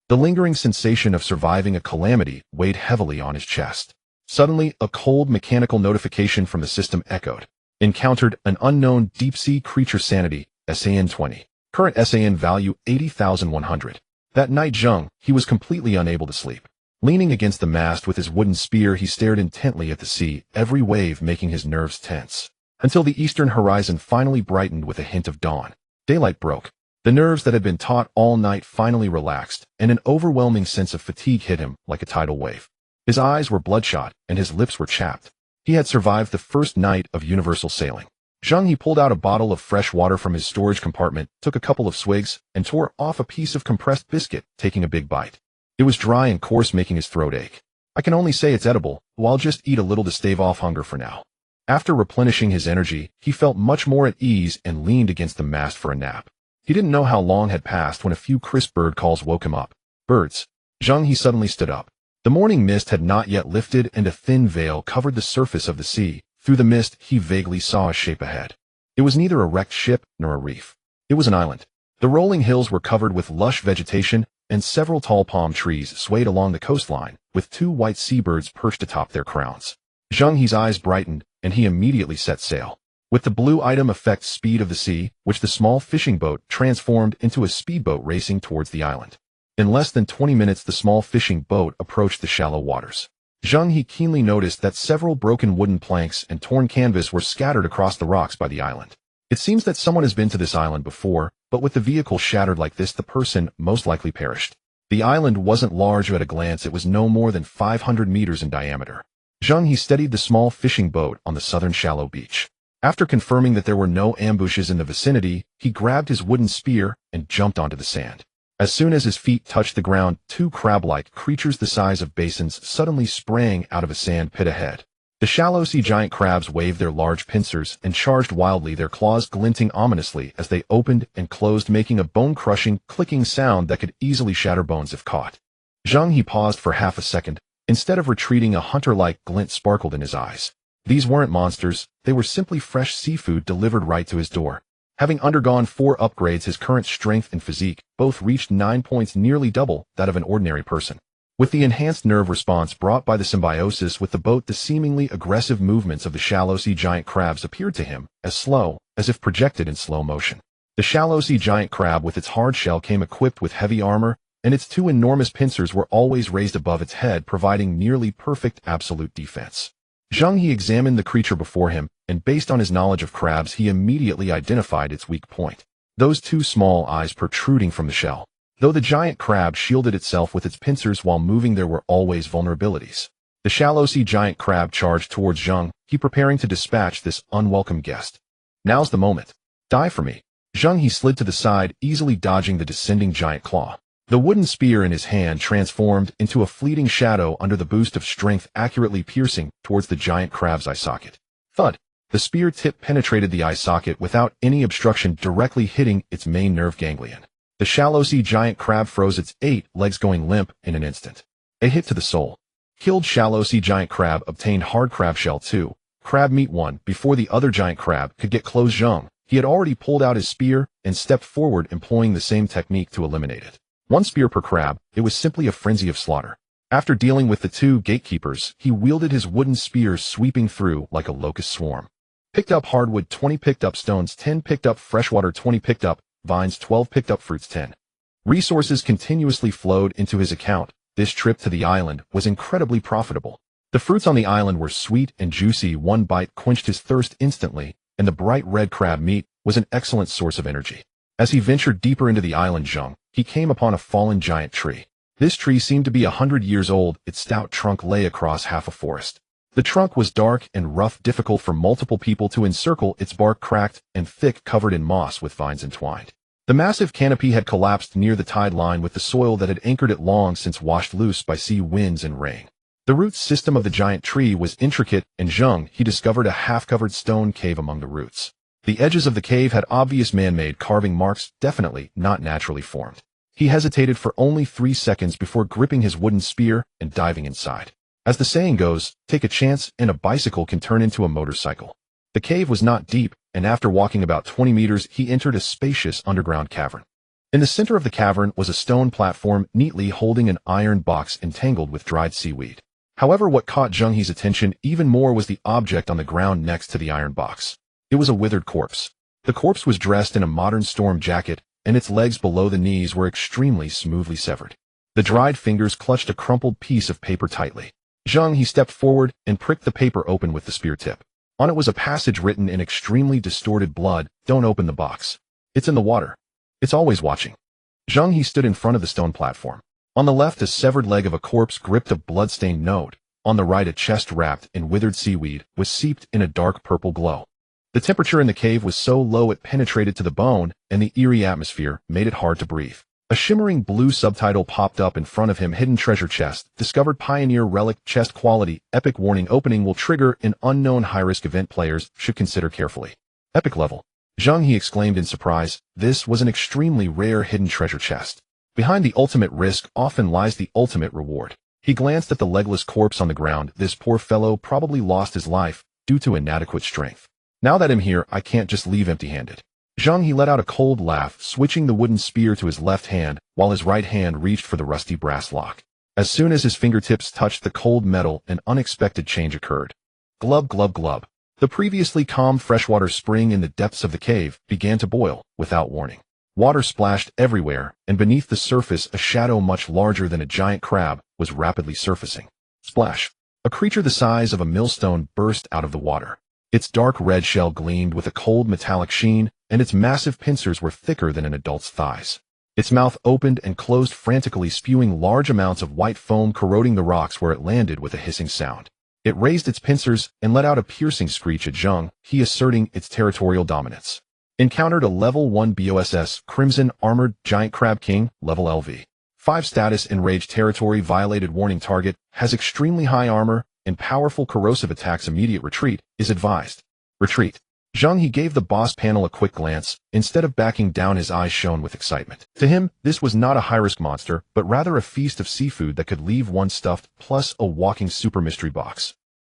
The lingering sensation of surviving a calamity weighed heavily on his chest. Suddenly, a cold mechanical notification from the system echoed. Encountered an unknown deep-sea creature, sanity, SAN 20. Current SAN value 80,100. That night Zheng He was completely unable to sleep. Leaning against the mast with his wooden spear, he stared intently at the sea, every wave making his nerves tense. Until the eastern horizon finally brightened with a hint of dawn. Daylight broke. The nerves that had been taut all night finally relaxed, and an overwhelming sense of fatigue hit him like a tidal wave. His eyes were bloodshot, and his lips were chapped. He had survived the first night of universal sailing. Zheng He pulled out a bottle of fresh water from his storage compartment, took a couple of swigs, and tore off a piece of compressed biscuit, taking a big bite. It was dry and coarse, making his throat ache. I can only say it's edible, I'll just eat a little to stave off hunger for now. After replenishing his energy, he felt much more at ease and leaned against the mast for a nap. He didn't know how long had passed when a few crisp bird calls woke him up. Birds. Zheng He suddenly stood up. The morning mist had not yet lifted, and a thin veil covered the surface of the sea. Through the mist, he vaguely saw a shape ahead. It was neither a wrecked ship nor a reef. It was an island. The rolling hills were covered with lush vegetation, and several tall palm trees swayed along the coastline, with 2 white seabirds perched atop their crowns. Zheng He's eyes brightened, and he immediately set sail. With the blue item effect speed of the sea, which the small fishing boat transformed into a speedboat racing towards the island. In less than 20 minutes, the small fishing boat approached the shallow waters. Zheng He keenly noticed that several broken wooden planks and torn canvas were scattered across the rocks by the island. It seems that someone has been to this island before, but with the vehicle shattered like this, the person most likely perished. The island wasn't large at a glance. It was no more than 500 meters in diameter. Zheng He steadied the small fishing boat on the southern shallow beach. After confirming that there were no ambushes in the vicinity, he grabbed his wooden spear and jumped onto the sand. As soon as his feet touched the ground, two crab-like creatures the size of basins suddenly sprang out of a sand pit ahead. The shallow sea giant crabs waved their large pincers and charged wildly, their claws glinting ominously as they opened and closed, making a bone-crushing, clicking sound that could easily shatter bones if caught. Zheng He paused for half a second. Instead of retreating, a hunter-like glint sparkled in his eyes. These weren't monsters, they were simply fresh seafood delivered right to his door. Having undergone 4 upgrades, his current strength and physique both reached 9 points, nearly double that of an ordinary person. With the enhanced nerve response brought by the symbiosis with the boat, the seemingly aggressive movements of the shallow sea giant crabs appeared to him as slow, as if projected in slow motion. The shallow sea giant crab with its hard shell came equipped with heavy armor, and its 2 enormous pincers were always raised above its head, providing nearly perfect absolute defense. Zheng He examined the creature before him, and based on his knowledge of crabs, he immediately identified its weak point. Those 2 small eyes protruding from the shell. Though the giant crab shielded itself with its pincers while moving, there were always vulnerabilities. The shallow sea giant crab charged towards Zheng He, preparing to dispatch this unwelcome guest. Now's the moment. Die for me. Zheng He slid to the side, easily dodging the descending giant claw. The wooden spear in his hand transformed into a fleeting shadow under the boost of strength, accurately piercing towards the giant crab's eye socket. Thud! The spear tip penetrated the eye socket without any obstruction, directly hitting its main nerve ganglion. The shallow sea giant crab froze, its 8 legs going limp in an instant. A hit to the soul. Killed shallow sea giant crab obtained hard crab shell 2, crab meat 1. Before the other giant crab could get close, Zheng He had already pulled out his spear and stepped forward, employing the same technique to eliminate it. 1 spear per crab, it was simply a frenzy of slaughter. After dealing with the 2 gatekeepers, he wielded his wooden spear, sweeping through like a locust swarm. Picked up hardwood 20, picked up stones 10, picked up freshwater 20, picked up vines 12, picked up fruits 10. Resources continuously flowed into his account. This trip to the island was incredibly profitable. The fruits on the island were sweet and juicy. 1 bite quenched his thirst instantly, and the bright red crab meat was an excellent source of energy. As he ventured deeper into the island, Zheng He came upon a fallen giant tree. This tree seemed to be 100 years old. Its stout trunk lay across half a forest. The trunk was dark and rough, difficult for multiple people to encircle, its bark cracked and thick, covered in moss with vines entwined. The massive canopy had collapsed near the tide line, with the soil that had anchored it long since washed loose by sea winds and rain. The root system of the giant tree was intricate, and Zheng He discovered a half-covered stone cave among the roots. The edges of the cave had obvious man-made carving marks, definitely not naturally formed. He hesitated for only 3 seconds before gripping his wooden spear and diving inside. As the saying goes, take a chance and a bicycle can turn into a motorcycle. The cave was not deep, and after walking about 20 meters, he entered a spacious underground cavern. In the center of the cavern was a stone platform neatly holding an iron box entangled with dried seaweed. However, what caught Zheng He's attention even more was the object on the ground next to the iron box. It was a withered corpse. The corpse was dressed in a modern storm jacket, and its legs below the knees were extremely smoothly severed. The dried fingers clutched a crumpled piece of paper tightly. Zheng He stepped forward and pricked the paper open with the spear tip. On it was a passage written in extremely distorted blood: "Don't open the box. It's in the water. It's always watching." Zheng He stood in front of the stone platform. On the left, a severed leg of a corpse gripped a blood-stained note. On the right, a chest wrapped in withered seaweed was seeped in a dark purple glow. The temperature in the cave was so low it penetrated to the bone, and the eerie atmosphere made it hard to breathe. A shimmering blue subtitle popped up in front of him: "Hidden treasure chest. Discovered pioneer relic. Chest quality. Epic. Warning: opening will trigger an unknown high-risk event. Players should consider carefully." Epic level. Zheng He exclaimed in surprise. This was an extremely rare hidden treasure chest. Behind the ultimate risk often lies the ultimate reward. He glanced at the legless corpse on the ground. This poor fellow probably lost his life due to inadequate strength. Now that I'm here, I can't just leave empty-handed. Zheng He let out a cold laugh, switching the wooden spear to his left hand, while his right hand reached for the rusty brass lock. As soon as his fingertips touched the cold metal, an unexpected change occurred. Glub, glub, glub. The previously calm freshwater spring in the depths of the cave began to boil without warning. Water splashed everywhere, and beneath the surface, a shadow much larger than a giant crab was rapidly surfacing. Splash! A creature the size of a millstone burst out of the water. Its dark red shell gleamed with a cold metallic sheen, and its massive pincers were thicker than an adult's thighs. Its mouth opened and closed frantically, spewing large amounts of white foam, corroding the rocks where it landed with a hissing sound. It raised its pincers and let out a piercing screech at Zheng He, asserting its territorial dominance. Encountered a level 1 BOSS Crimson Armored Giant Crab King, level LV. 5 status enraged territory violated. Warning: target has extremely high armor and powerful corrosive attacks. Immediate retreat is advised. Retreat. Zheng He gave the boss panel a quick glance. Instead of backing down, his eyes shone with excitement. To him, this was not a high-risk monster, but rather a feast of seafood that could leave one stuffed, plus a walking super mystery box.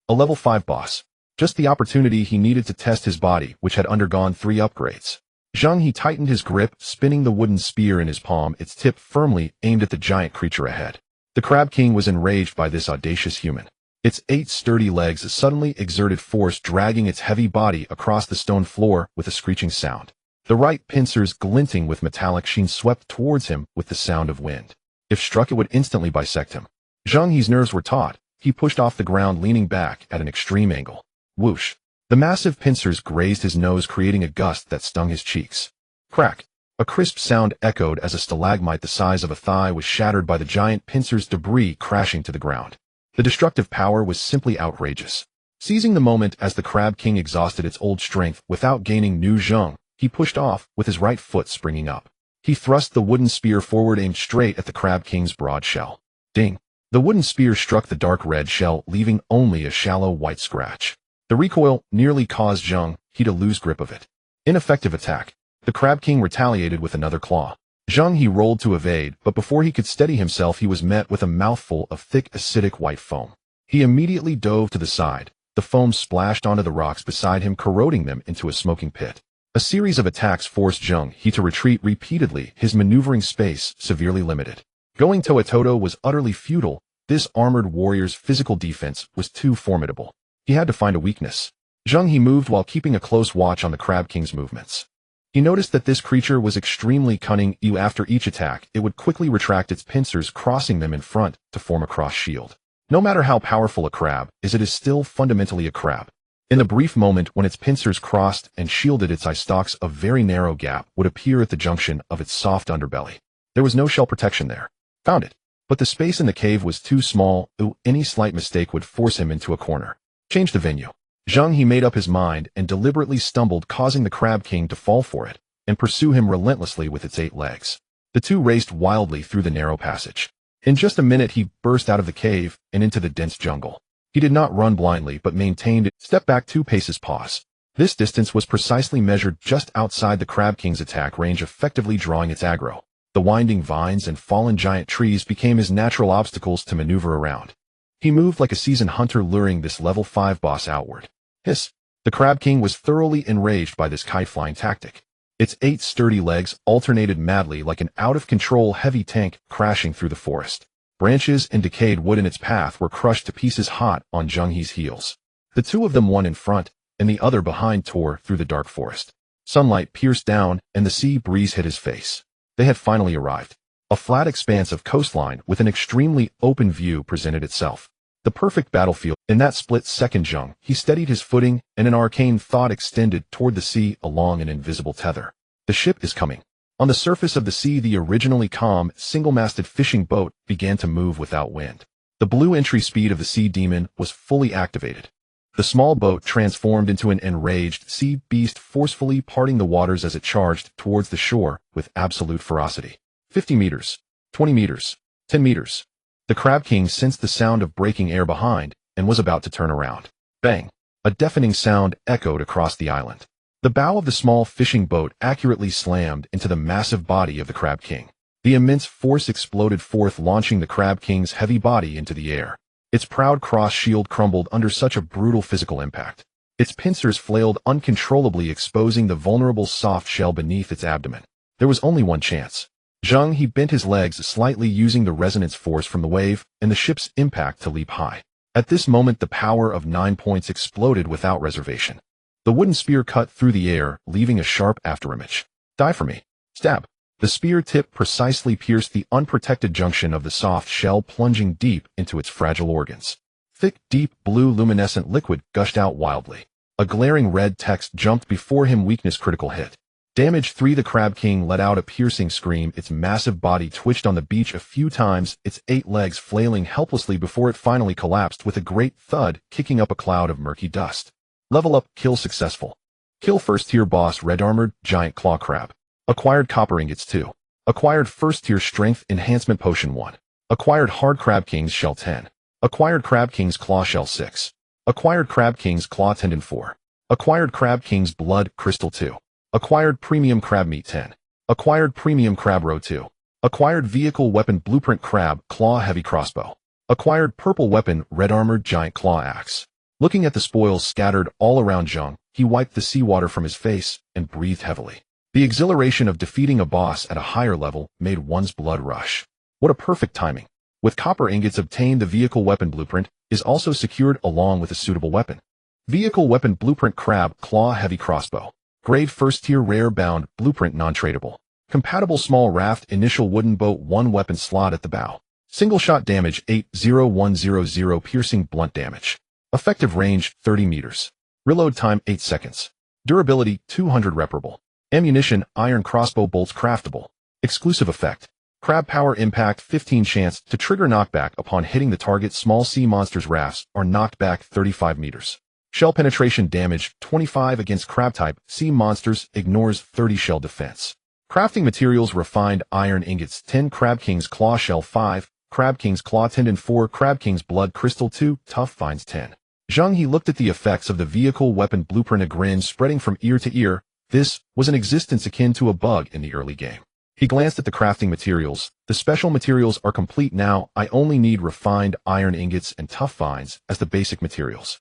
A level 5 boss. Just the opportunity he needed to test his body, which had undergone 3 upgrades. Zheng He tightened his grip, spinning the wooden spear in his palm, its tip firmly aimed at the giant creature ahead. The Crab King was enraged by this audacious human. Its 8 sturdy legs suddenly exerted force, dragging its heavy body across the stone floor with a screeching sound. The right pincers, glinting with metallic sheen, swept towards him with the sound of wind. If struck, it would instantly bisect him. Zheng He's nerves were taut. He pushed off the ground, leaning back at an extreme angle. Whoosh! The massive pincers grazed his nose, creating a gust that stung his cheeks. Crack! A crisp sound echoed as a stalagmite the size of a thigh was shattered by the giant pincers, debris crashing to the ground. The destructive power was simply outrageous. Seizing the moment as the Crab King exhausted its old strength without gaining new, Zheng He pushed off, with his right foot springing up. He thrust the wooden spear forward, aimed straight at the Crab King's broad shell. Ding! The wooden spear struck the dark red shell, leaving only a shallow white scratch. The recoil nearly caused Zheng He to lose grip of it. Ineffective attack. The Crab King retaliated with another claw. Zheng He rolled to evade, but before he could steady himself, he was met with a mouthful of thick, acidic white foam. He immediately dove to the side. The foam splashed onto the rocks beside him, corroding them into a smoking pit. A series of attacks forced Zheng He to retreat repeatedly, his maneuvering space severely limited. Going toe-to-toe was utterly futile. This armored warrior's physical defense was too formidable. He had to find a weakness. Zheng He moved while keeping a close watch on the Crab King's movements. He noticed that this creature was extremely cunning. After each attack, it would quickly retract its pincers, crossing them in front to form a cross shield. No matter how powerful a crab is, it is still fundamentally a crab. In the brief moment when its pincers crossed and shielded its eye stalks, a very narrow gap would appear at the junction of its soft underbelly. There was no shell protection there. Found it. But the space in the cave was too small. Any slight mistake would force him into a corner. Change the venue. Zheng He made up his mind and deliberately stumbled, causing the Crab King to fall for it and pursue him relentlessly with its 8 legs. The two raced wildly through the narrow passage. In just a minute, he burst out of the cave and into the dense jungle. He did not run blindly, but maintained it. Step back 2 paces, pause. This distance was precisely measured just outside the Crab King's attack range, effectively drawing its aggro. The winding vines and fallen giant trees became his natural obstacles to maneuver around. He moved like a seasoned hunter, luring this level 5 boss outward. Hiss! The Crab King was thoroughly enraged by this kite-flying tactic. Its 8 sturdy legs alternated madly like an out-of-control heavy tank crashing through the forest. Branches and decayed wood in its path were crushed to pieces hot on Zheng He's heels. The two of them, one in front and the other behind, tore through the dark forest. Sunlight pierced down and the sea breeze hit his face. They had finally arrived. A flat expanse of coastline with an extremely open view presented itself. The perfect battlefield. In that split second, Zheng He steadied his footing, and an arcane thought extended toward the sea along an invisible tether. The ship is coming. On the surface of the sea, the originally calm, single-masted fishing boat began to move without wind. The blue entry speed of the sea demon was fully activated. The small boat transformed into an enraged sea beast, forcefully parting the waters as it charged towards the shore with absolute ferocity. 50 meters, 20 meters, 10 meters. The Crab King sensed the sound of breaking air behind and was about to turn around. Bang! A deafening sound echoed across the island. The bow of the small fishing boat accurately slammed into the massive body of the Crab King. The immense force exploded forth, launching the Crab King's heavy body into the air. Its proud cross shield crumbled under such a brutal physical impact. Its pincers flailed uncontrollably, exposing the vulnerable soft shell beneath its abdomen. There was only one chance. Zheng He bent his legs slightly, using the resonance force from the wave and the ship's impact to leap high. At this moment, the power of 9 points exploded without reservation. The wooden spear cut through the air, leaving a sharp afterimage. Die for me. Stab. The spear tip precisely pierced the unprotected junction of the soft shell, plunging deep into its fragile organs. Thick, deep blue luminescent liquid gushed out wildly. A glaring red text jumped before him: weakness critical hit. Damage 3. The Crab King let out a piercing scream. Its massive body twitched on the beach a few times, its 8 legs flailing helplessly before it finally collapsed with a great thud, kicking up a cloud of murky dust. Level up. Kill successful. Kill first tier boss Red Armored Giant Claw Crab. Acquired copper ingots 2. Acquired first tier strength enhancement potion 1. Acquired hard Crab King's shell 10. Acquired Crab King's claw shell 6. Acquired Crab King's claw tendon 4. Acquired Crab King's blood crystal 2. Acquired premium crab meat 10. Acquired premium crab roe 2. Acquired vehicle weapon blueprint crab claw heavy crossbow. Acquired purple weapon red armored giant claw axe. Looking at the spoils scattered all around Zheng, he wiped the seawater from his face and breathed heavily. The exhilaration of defeating a boss at a higher level made one's blood rush. What a perfect timing. With copper ingots obtained, the vehicle weapon blueprint is also secured along with a suitable weapon. Vehicle weapon blueprint crab claw heavy crossbow. Grade first tier rare bound blueprint non-tradable. Compatible small raft initial wooden boat 1 weapon slot at the bow. Single shot damage 80100 piercing blunt damage. Effective range 30 meters. Reload time 8 seconds. Durability 200 reparable. Ammunition iron crossbow bolts craftable. Exclusive effect. Crab power impact 15 chance to trigger knockback upon hitting the target. Small sea monsters rafts are knocked back 35 meters. Shell penetration damage 25 against crab type sea monsters ignores 30 shell defense. Crafting materials refined iron ingots 10 Crab King's claw shell 5, Crab King's claw tendon 4, Crab King's blood crystal 2, tough finds 10. Zheng He looked at the effects of the vehicle weapon blueprint, a grin spreading from ear to ear. This was an existence akin to a bug in the early game. He glanced at the crafting materials. The special materials are complete now. I only need refined iron ingots and tough finds as the basic materials.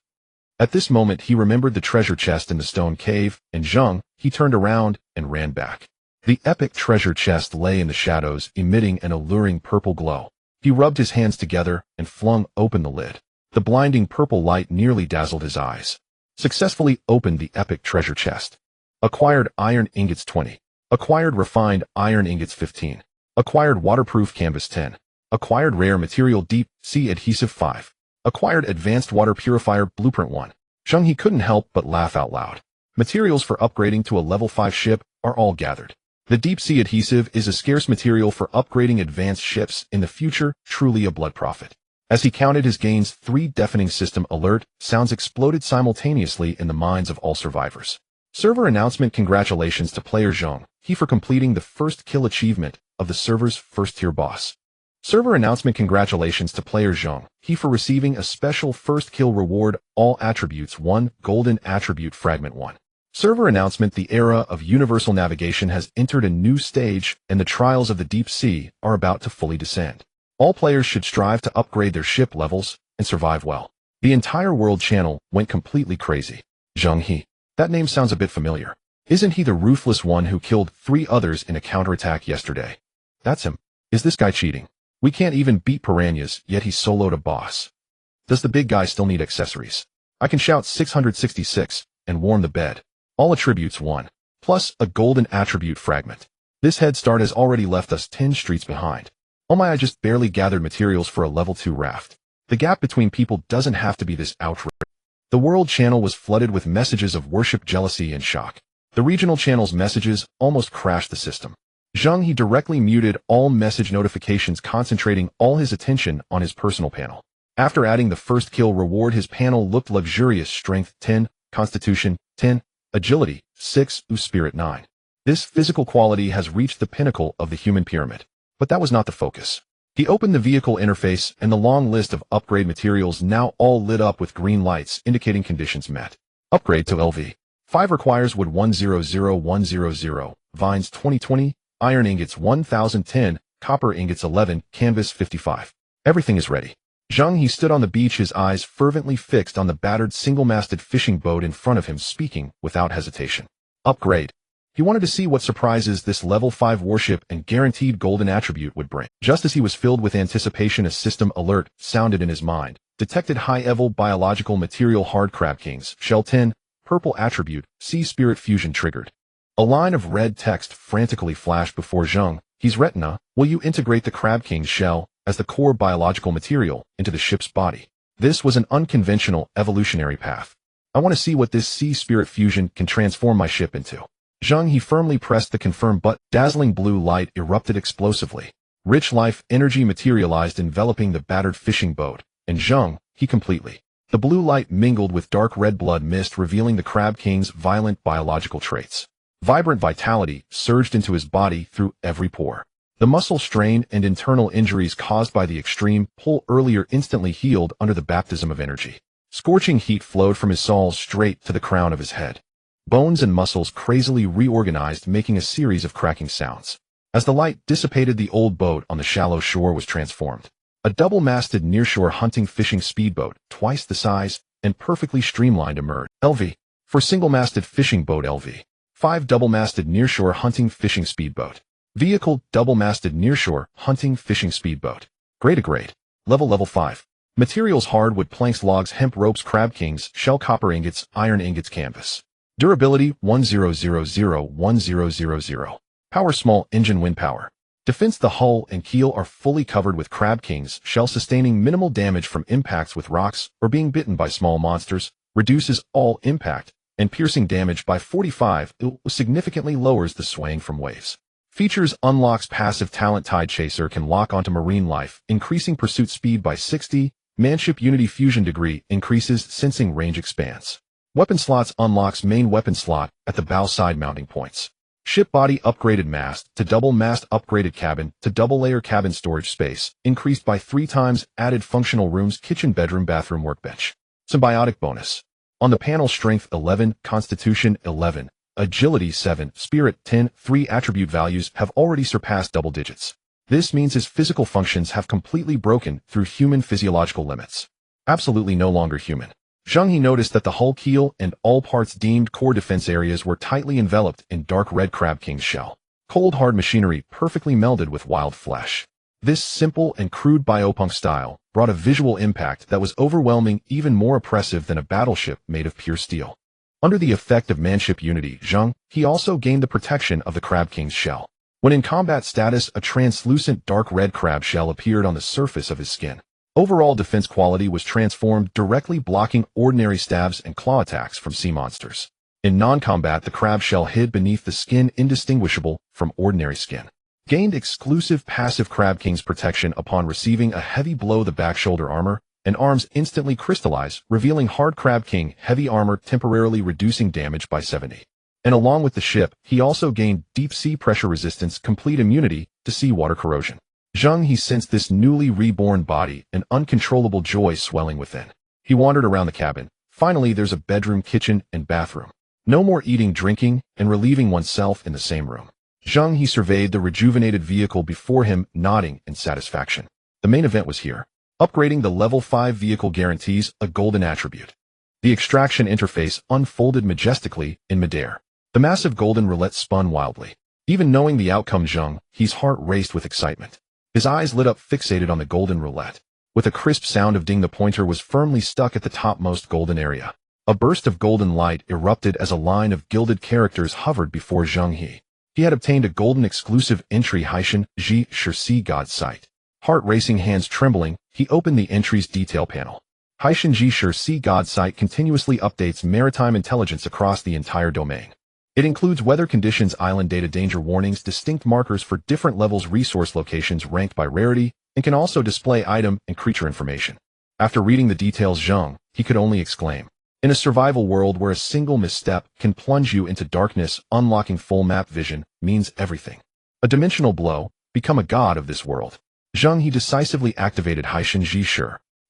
At this moment he remembered the treasure chest in the stone cave, and Zheng He turned around and ran back. The epic treasure chest lay in the shadows, emitting an alluring purple glow. He rubbed his hands together and flung open the lid. The blinding purple light nearly dazzled his eyes. Successfully opened the epic treasure chest. Acquired iron ingots 20. Acquired refined iron ingots 15. Acquired waterproof canvas 10. Acquired rare material deep sea adhesive 5. Acquired advanced water purifier blueprint 1. Zheng He couldn't help but laugh out loud. Materials for upgrading to a level 5 ship are all gathered. The deep sea adhesive is a scarce material for upgrading advanced ships in the future, truly a blood profit. As he counted his gains, 3 deafening system alert sounds exploded simultaneously in the minds of all survivors. Server announcement. Congratulations to player Zheng He for completing the first kill achievement of the server's first tier boss. Server announcement. Congratulations to player Zheng He for receiving a special first kill reward. All attributes 1, golden attribute fragment 1. Server announcement. The era of universal navigation has entered a new stage, and the trials of the deep sea are about to fully descend. All players should strive to upgrade their ship levels and survive well. The entire world channel went completely crazy. Zheng He. That name sounds a bit familiar. Isn't he the ruthless one who killed 3 others in a counterattack yesterday? That's him. Is this guy cheating? We can't even beat piranhas, yet he soloed a boss. Does the big guy still need accessories? I can shout 666 and warm the bed. All attributes 1. Plus a golden attribute fragment. This head start has already left us 10 streets behind. Oh my, I just barely gathered materials for a level 2 raft. The gap between people doesn't have to be this outrageous. The world channel was flooded with messages of worship, jealousy, and shock. The regional channel's messages almost crashed the system. Zheng He directly muted all message notifications, concentrating all his attention on his personal panel. After adding the first kill reward, his panel looked luxurious. Strength 10, Constitution 10, Agility 6, Spirit 9. This physical quality has reached the pinnacle of the human pyramid. But that was not the focus. He opened the vehicle interface, and the long list of upgrade materials now all lit up with green lights indicating conditions met. Upgrade to LV 5 requires wood 100100, vines 2020, iron ingots 1010, copper ingots 11, canvas 55. Everything is ready. Zheng He stood on the beach, his eyes fervently fixed on the battered single-masted fishing boat in front of him, speaking without hesitation. Upgrade. He wanted to see what surprises this level 5 warship and guaranteed golden attribute would bring. Just as he was filled with anticipation, a system alert sounded in his mind. Detected high-level biological material hard Crab King's shell 10, purple attribute, sea spirit fusion triggered. A line of red text frantically flashed before Zheng He's retina. Will you integrate the Crab King's shell as the core biological material into the ship's body? This was an unconventional evolutionary path. I want to see what this sea spirit fusion can transform my ship into. Zheng He firmly pressed the confirm button. Dazzling blue light erupted explosively. Rich life energy materialized, enveloping the battered fishing boat, and Zheng He completely. The blue light mingled with dark red blood mist, revealing the Crab King's violent biological traits. Vibrant vitality surged into his body through every pore. The muscle strain and internal injuries caused by the extreme pull earlier instantly healed under the baptism of energy. Scorching heat flowed from his soles straight to the crown of his head. Bones and muscles crazily reorganized, making a series of cracking sounds. As the light dissipated, the old boat on the shallow shore was transformed. A double-masted nearshore hunting fishing speedboat, twice the size, and perfectly streamlined, emerged. LV. For single-masted fishing boat LV. 5 double-masted nearshore hunting fishing speedboat. Vehicle double-masted nearshore hunting fishing speedboat. Grade. Level 5. Materials: hardwood planks, logs, hemp ropes, Crab Kings, shell, copper ingots, iron ingots, canvas. Durability 1000. Power: small engine, wind power. Defense: the hull and keel are fully covered with Crab Kings shell, sustaining minimal damage from impacts with rocks or being bitten by small monsters, reduces all impact and piercing damage by 45. It significantly lowers the swaying from waves. Features: unlocks passive talent, Tide Chaser can lock onto marine life, increasing pursuit speed by 60. Manship Unity Fusion Degree increases sensing range, expands. Weapon slots: unlocks main weapon slot at the bow side mounting points. Ship body upgraded, mast to double mast upgraded, cabin to double layer cabin, storage space increased by 3 times, added functional rooms, kitchen, bedroom, bathroom, workbench. Symbiotic bonus. On the panel: strength 11, constitution 11, agility 7, spirit 10. 3 attribute values have already surpassed double digits. This means his physical functions have completely broken through human physiological limits. Absolutely no longer human. Zheng He noticed that the hull, keel, and all parts deemed core defense areas were tightly enveloped in dark red Crab King's shell. Cold hard machinery perfectly melded with wild flesh. This simple and crude biopunk style brought a visual impact that was overwhelming, even more oppressive than a battleship made of pure steel. Under the effect of manship unity, Zheng He also gained the protection of the Crab King's shell. When in combat status, a translucent dark red crab shell appeared on the surface of his skin. Overall defense quality was transformed, directly blocking ordinary stabs and claw attacks from sea monsters. In non-combat, the crab shell hid beneath the skin, indistinguishable from ordinary skin. Gained exclusive passive Crab King's protection upon receiving a heavy blow. The back shoulder armor and arms instantly crystallize, revealing hard Crab King heavy armor, temporarily reducing damage by 70. And along with the ship, he also gained deep sea pressure resistance, complete immunity to seawater corrosion. Zheng He sensed this newly reborn body, an uncontrollable joy swelling within. He wandered around the cabin. Finally, there's a bedroom, kitchen, and bathroom. No more eating, drinking, and relieving oneself in the same room. Zheng He surveyed the rejuvenated vehicle before him, nodding in satisfaction. The main event was here. Upgrading the level 5 vehicle guarantees a golden attribute. The extraction interface unfolded majestically in midair. The massive golden roulette spun wildly. Even knowing the outcome, Zheng He's heart raced with excitement. His eyes lit up, fixated on the golden roulette. With a crisp sound of ding, the pointer was firmly stuck at the topmost golden area. A burst of golden light erupted as a line of gilded characters hovered before Zheng He. He had obtained a golden exclusive entry, Haishan Ji Shi God Sight. Heart racing, hands trembling, he opened the entry's detail panel. Haishan Ji Shi God Sight continuously updates maritime intelligence across the entire domain. It includes weather conditions, island data, danger warnings, distinct markers for different levels, resource locations ranked by rarity, and can also display item and creature information. After reading the details, Zheng He could only exclaim. In a survival world where a single misstep can plunge you into darkness, unlocking full map vision means everything. A dimensional blow, become a god of this world. Zheng He decisively activated Haishan Ji Shi.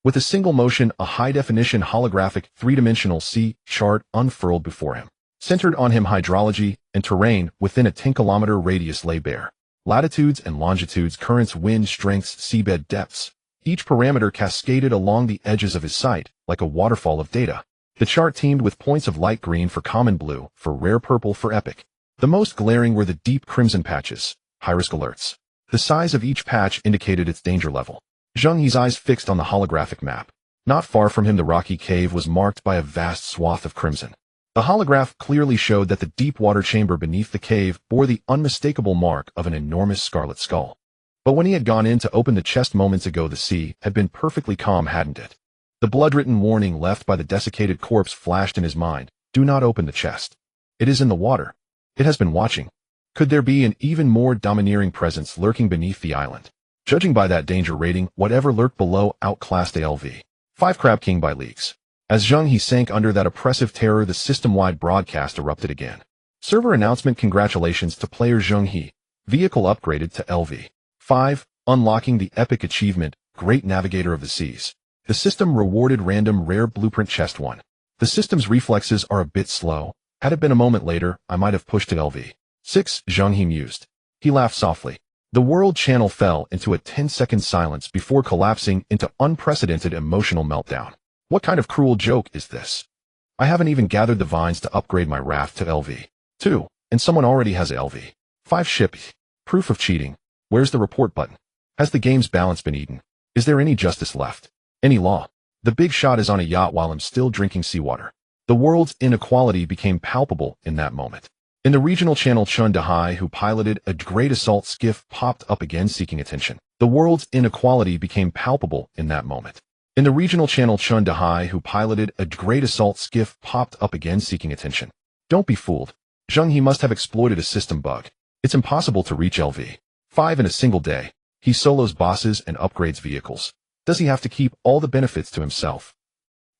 With a single motion, a high-definition holographic 3-dimensional sea chart unfurled before him. Centered on him, hydrology and terrain within a 10-kilometer radius lay bare. Latitudes and longitudes, currents, wind strengths, seabed depths. Each parameter cascaded along the edges of his sight like a waterfall of data. The chart teemed with points of light green for common, blue for rare, purple for epic. The most glaring were the deep crimson patches, high-risk alerts. The size of each patch indicated its danger level. Zheng He's eyes fixed on the holographic map. Not far from him, the rocky cave was marked by a vast swath of crimson. The holograph clearly showed that the deep water chamber beneath the cave bore the unmistakable mark of an enormous scarlet skull. But when he had gone in to open the chest moments ago, the sea had been perfectly calm, hadn't it? The blood-written warning left by the desiccated corpse flashed in his mind. Do not open the chest. It is in the water. It has been watching. Could there be an even more domineering presence lurking beneath the island? Judging by that danger rating, whatever lurked below outclassed ALV. 5 Crab King by leagues. As Zheng He sank under that oppressive terror, the system-wide broadcast erupted again. Server announcement: congratulations to player Zheng He. Vehicle upgraded to LV5, unlocking the epic achievement, Great Navigator of the Seas. The system rewarded random rare blueprint chest 1. The system's reflexes are a bit slow. Had it been a moment later, I might have pushed to LV6, Zheng He mused. He laughed softly. The world channel fell into a 10-second silence before collapsing into unprecedented emotional meltdown. What kind of cruel joke is this? I haven't even gathered the vines to upgrade my raft to LV2, and someone already has a LV5 ship. Proof of cheating. Where's the report button? Has the game's balance been eaten? Is there any justice left? Any law? The big shot is on a yacht while I'm still drinking seawater. The world's inequality became palpable in that moment. In the regional channel, Zheng He, who piloted a great assault skiff, popped up again seeking attention. The world's inequality became palpable in that moment. In the regional channel, Zheng He, who piloted a great assault skiff, popped up again seeking attention. Don't be fooled. Zheng He must have exploited a system bug. It's impossible to reach LV5 in a single day. He solos bosses and upgrades vehicles. Does he have to keep all the benefits to himself?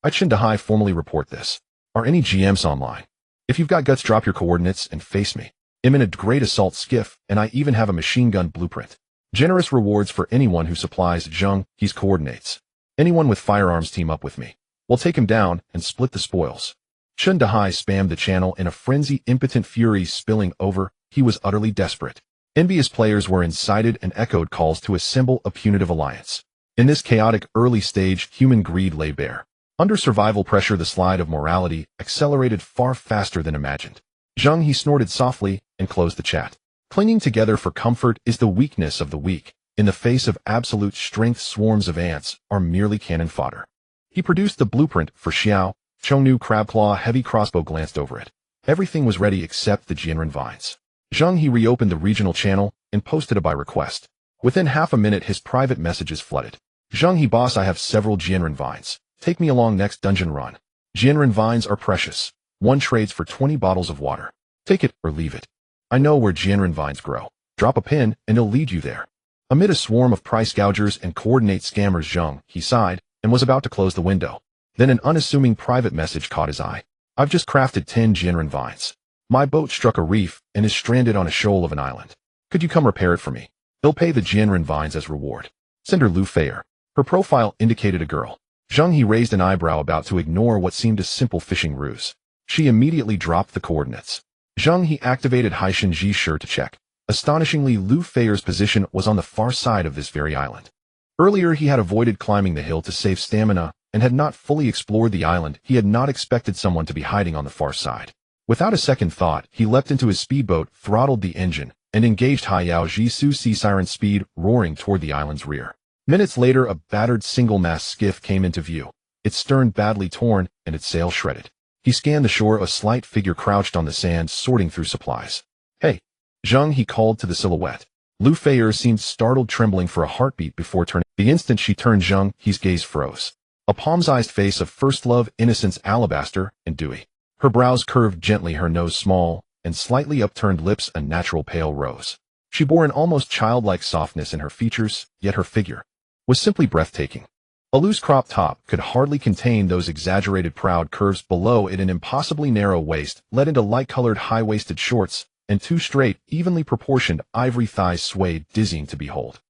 Zheng He formally report this. Are any GMs online? If you've got guts, drop your coordinates and face me. I'm in a great assault skiff, and I even have a machine gun blueprint. Generous rewards for anyone who supplies Zheng He's coordinates. Anyone with firearms, team up with me. We'll take him down and split the spoils. Zheng He spammed the channel in a frenzy, impotent fury spilling over. He was utterly desperate. Envious players were incited and echoed calls to assemble a punitive alliance. In this chaotic early stage, human greed lay bare. Under survival pressure, the slide of morality accelerated far faster than imagined. Zheng He snorted softly and closed the chat. Clinging together for comfort is the weakness of the weak. In the face of absolute strength, swarms of ants are merely cannon fodder. He produced the blueprint for Xiao. Chengnu Crabclaw heavy crossbow glanced over it. Everything was ready except the Jianren vines. Zheng He reopened the regional channel and posted a by request. Within half a minute, his private messages flooded. Zheng He boss, I have several Jianren vines. Take me along next dungeon run. Jianren vines are precious. One trades for 20 bottles of water. Take it or leave it. I know where Jianren vines grow. Drop a pin and it'll lead you there. Amid a swarm of price gougers and coordinate scammers, Zheng He sighed and was about to close the window. Then an unassuming private message caught his eye. I've just crafted 10 Jianren vines. My boat struck a reef and is stranded on a shoal of an island. Could you come repair it for me? They'll pay the Jianren vines as reward. Send her Lu Feier. Her profile indicated a girl. Zheng He raised an eyebrow, about to ignore what seemed a simple fishing ruse. She immediately dropped the coordinates. Zheng He activated Haishan Ji sure to check. Astonishingly, Lu Feier's position was on the far side of this very island. Earlier he had avoided climbing the hill to save stamina and had not fully explored the island. He had not expected someone to be hiding on the far side. Without a second thought, he leapt into his speedboat, throttled the engine, and engaged Haiyao Jisoo sea siren speed, roaring toward the island's rear. Minutes later, a battered single-mast skiff came into view, its stern badly torn and its sail shredded. He scanned the shore. A slight figure crouched on the sand, sorting through supplies. Hey! Zheng He called to the silhouette. Lu Feier seemed startled, trembling for a heartbeat before turning. The instant she turned, Zheng He's gaze froze. A palm-sized face of first love, innocence, alabaster, and dewy. Her brows curved gently, her nose small, and slightly upturned lips a natural pale rose. She bore an almost childlike softness in her features, yet her figure was simply breathtaking. A loose crop top could hardly contain those exaggerated proud curves below it. An impossibly narrow waist led into light-colored high-waisted shorts, and two straight, evenly proportioned ivory thighs swayed, dizzying to behold.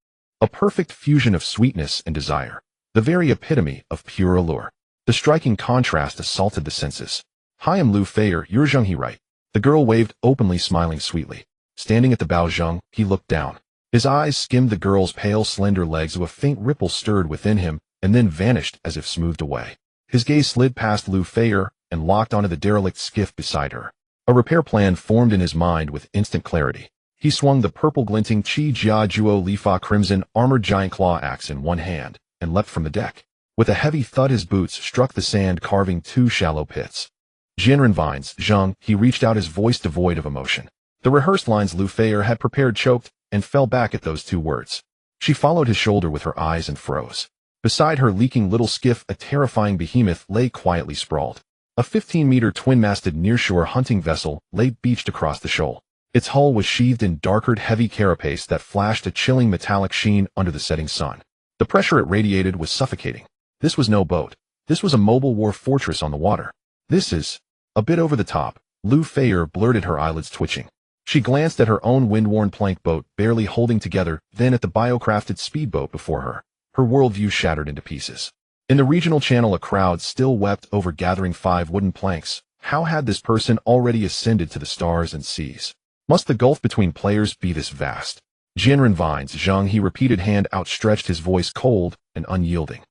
A perfect fusion of sweetness and desire, the very epitome of pure allure. The striking contrast assaulted the senses. Hi, I'm Lu Feier, you're Zheng He, right? The girl waved, openly smiling sweetly. Standing at the bow, Zheng He looked down. His eyes skimmed the girl's pale, slender legs. A faint ripple stirred within him, and then vanished as if smoothed away. His gaze slid past Lu Feier and locked onto the derelict skiff beside her. A repair plan formed in his mind with instant clarity. He swung the purple glinting Chi Jia Juo Lifa crimson armored giant claw axe in one hand and leapt from the deck. With a heavy thud, his boots struck the sand, carving two shallow pits. Jianren vines, Zheng He reached out, his voice devoid of emotion. The rehearsed lines Lu Feier had prepared choked and fell back at those two words. She followed his shoulder with her eyes and froze. Beside her leaking little skiff, a terrifying behemoth lay quietly sprawled. A 15-meter twin-masted nearshore hunting vessel lay beached across the shoal. Its hull was sheathed in darkered heavy carapace that flashed a chilling metallic sheen under the setting sun. The pressure it radiated was suffocating. This was no boat. This was a mobile war fortress on the water. This is a bit over the top. Lou Fayer blurted, her eyelids twitching. She glanced at her own wind-worn plank boat barely holding together, then at the biocrafted speedboat before her. Her worldview shattered into pieces. In the regional channel, a crowd still wept over gathering 5 wooden planks. How had this person already ascended to the stars and seas? Must the gulf between players be this vast? Jinren Vines, Zheng He repeated, hand outstretched, his voice cold and unyielding.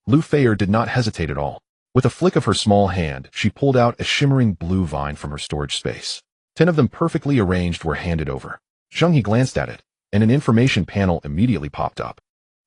Lou Fayer did not hesitate at all. With a flick of her small hand, she pulled out a shimmering blue vine from her storage space. 10 of them, perfectly arranged, were handed over. Zheng He glanced at it, and an information panel immediately popped up.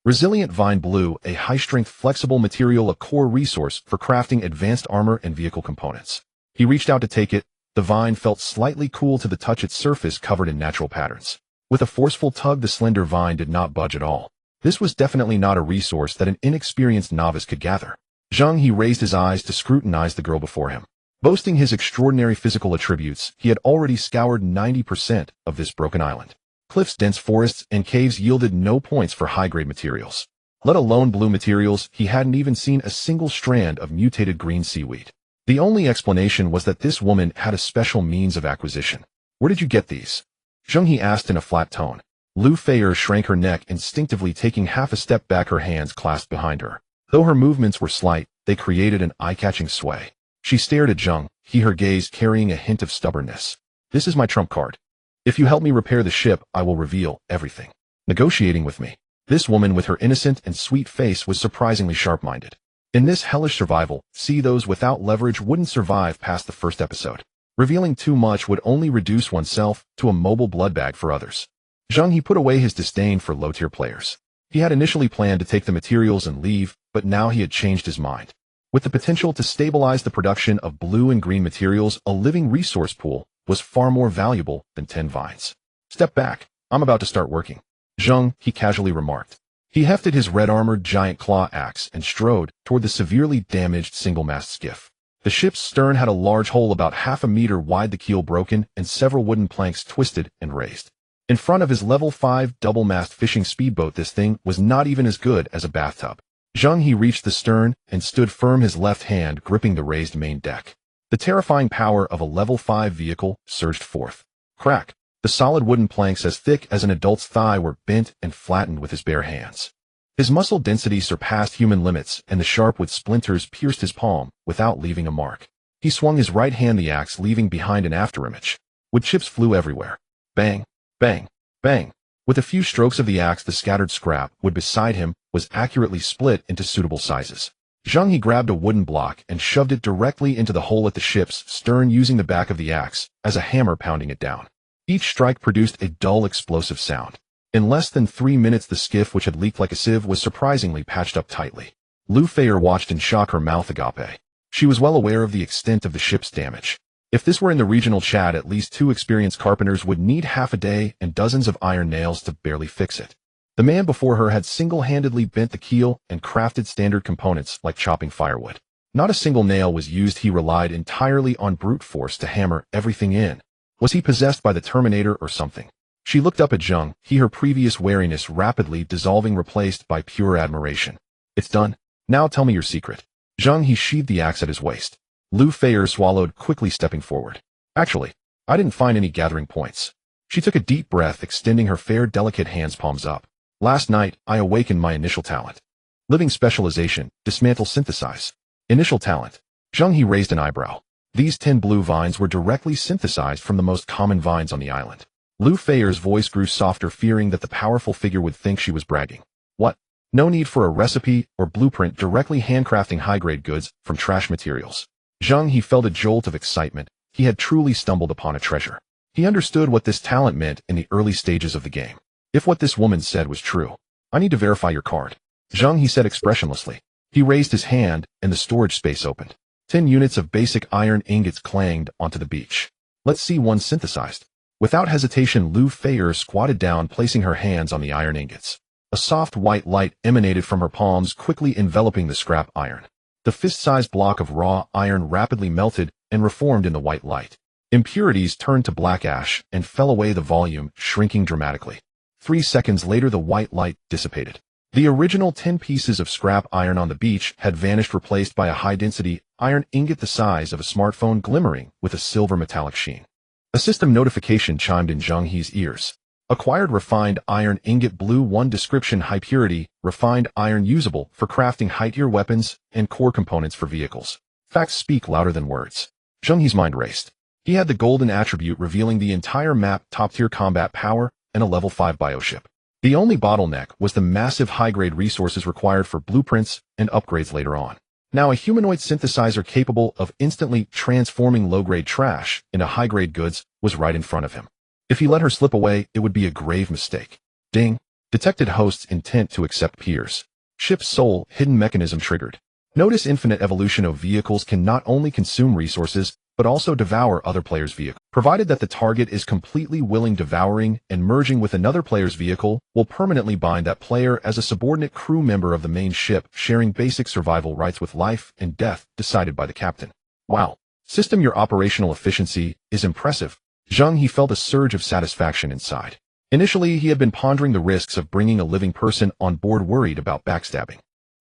Resilient Vine Blue, a high-strength flexible material, a core resource for crafting advanced armor and vehicle components. He reached out to take it. The vine felt slightly cool to the touch, its surface covered in natural patterns. With a forceful tug, the slender vine did not budge at all. This was definitely not a resource that an inexperienced novice could gather. Zheng He raised his eyes to scrutinize the girl before him. Boasting his extraordinary physical attributes, he had already scoured 90% of this broken island. Cliffs, dense forests, and caves yielded no points for high-grade materials. Let alone blue materials, he hadn't even seen a single strand of mutated green seaweed. The only explanation was that this woman had a special means of acquisition. Where did you get these? Zheng He asked in a flat tone. Lou Fayer shrank her neck, instinctively taking half a step back, her hands clasped behind her. Though her movements were slight, they created an eye-catching sway. She stared at Zheng He, her gaze carrying a hint of stubbornness. This is my trump card. If you help me repair the ship, I will reveal everything. Negotiating with me. This woman, with her innocent and sweet face, was surprisingly sharp-minded. In this hellish survival, those without leverage wouldn't survive past the first episode. Revealing too much would only reduce oneself to a mobile bloodbag for others. Zheng He put away his disdain for low-tier players. He had initially planned to take the materials and leave, but now he had changed his mind. With the potential to stabilize the production of blue and green materials, a living resource pool was far more valuable than 10 vines. Step back. I'm about to start working. Zheng He casually remarked. He hefted his red-armored giant claw axe and strode toward the severely damaged single-mast skiff. The ship's stern had a large hole about half a meter wide, the keel broken, and several wooden planks twisted and raised. In front of his level 5 double-mast fishing speedboat, this thing was not even as good as a bathtub. Zheng He reached the stern and stood firm, his left hand gripping the raised main deck. The terrifying power of a level 5 vehicle surged forth. Crack! The solid wooden planks, as thick as an adult's thigh, were bent and flattened with his bare hands. His muscle density surpassed human limits, and the sharp wood splinters pierced his palm without leaving a mark. He swung his right hand the axe, leaving behind an afterimage. Wood chips flew everywhere. Bang! Bang! Bang! With a few strokes of the axe, the scattered scrap wood beside him was accurately split into suitable sizes. Zheng He grabbed a wooden block and shoved it directly into the hole at the ship's stern, using the back of the axe as a hammer, pounding it down. Each strike produced a dull, explosive sound. In less than 3 minutes, the skiff, which had leaked like a sieve, was surprisingly patched up tightly. Lou Fayer watched in shock, her mouth agape. She was well aware of the extent of the ship's damage. If this were in the regional chat, at least 2 experienced carpenters would need half a day and dozens of iron nails to barely fix it. The man before her had single-handedly bent the keel and crafted standard components like chopping firewood. Not a single nail was used. He relied entirely on brute force to hammer everything in. Was he possessed by the Terminator or something? She looked up at Zheng He, her previous wariness rapidly dissolving, replaced by pure admiration. It's done. Now tell me your secret. Zheng He sheathed the axe at his waist. Lou Fayer swallowed, quickly stepping forward. Actually, I didn't find any gathering points. She took a deep breath, extending her fair, delicate hands, palms up. Last night, I awakened my initial talent. Living specialization, dismantle, synthesize. Initial talent. Zheng He raised an eyebrow. These 10 blue vines were directly synthesized from the most common vines on the island. Lou Fayer's voice grew softer, fearing that the powerful figure would think she was bragging. What? No need for a recipe or blueprint, directly handcrafting high-grade goods from trash materials. Zheng He felt a jolt of excitement. He had truly stumbled upon a treasure. He understood what this talent meant in the early stages of the game. If what this woman said was true, I need to verify your card. Zheng He said expressionlessly. He raised his hand, and the storage space opened. 10 units of basic iron ingots clanged onto the beach. Let's see one synthesized. Without hesitation, Lou Fayer squatted down, placing her hands on the iron ingots. A soft white light emanated from her palms, quickly enveloping the scrap iron. The fist-sized block of raw iron rapidly melted and reformed in the white light. Impurities turned to black ash and fell away, the volume shrinking dramatically. 3 seconds later, the white light dissipated. The original 10 pieces of scrap iron on the beach had vanished, replaced by a high-density iron ingot the size of a smartphone glimmering with a silver metallic sheen. A system notification chimed in Zheng He's ears. Acquired refined iron ingot blue 1 description: high purity, refined iron usable for crafting high-tier weapons and core components for vehicles. Facts speak louder than words. Zheng He's mind raced. He had the golden attribute revealing the entire map, top-tier combat power, and a level 5 bioship. The only bottleneck was the massive high-grade resources required for blueprints and upgrades later on. Now, a humanoid synthesizer capable of instantly transforming low-grade trash into high-grade goods was right in front of him. If he let her slip away, it would be a grave mistake. Ding. Detected host's intent to accept peers. Ship's soul hidden mechanism triggered. Notice infinite evolution of vehicles can not only consume resources, but also devour other players' vehicles. Provided that the target is completely willing, devouring and merging with another player's vehicle will permanently bind that player as a subordinate crew member of the main ship, sharing basic survival rights with life and death decided by the captain. Wow. System, your operational efficiency is impressive. Zheng He felt a surge of satisfaction inside. Initially, he had been pondering the risks of bringing a living person on board, worried about backstabbing.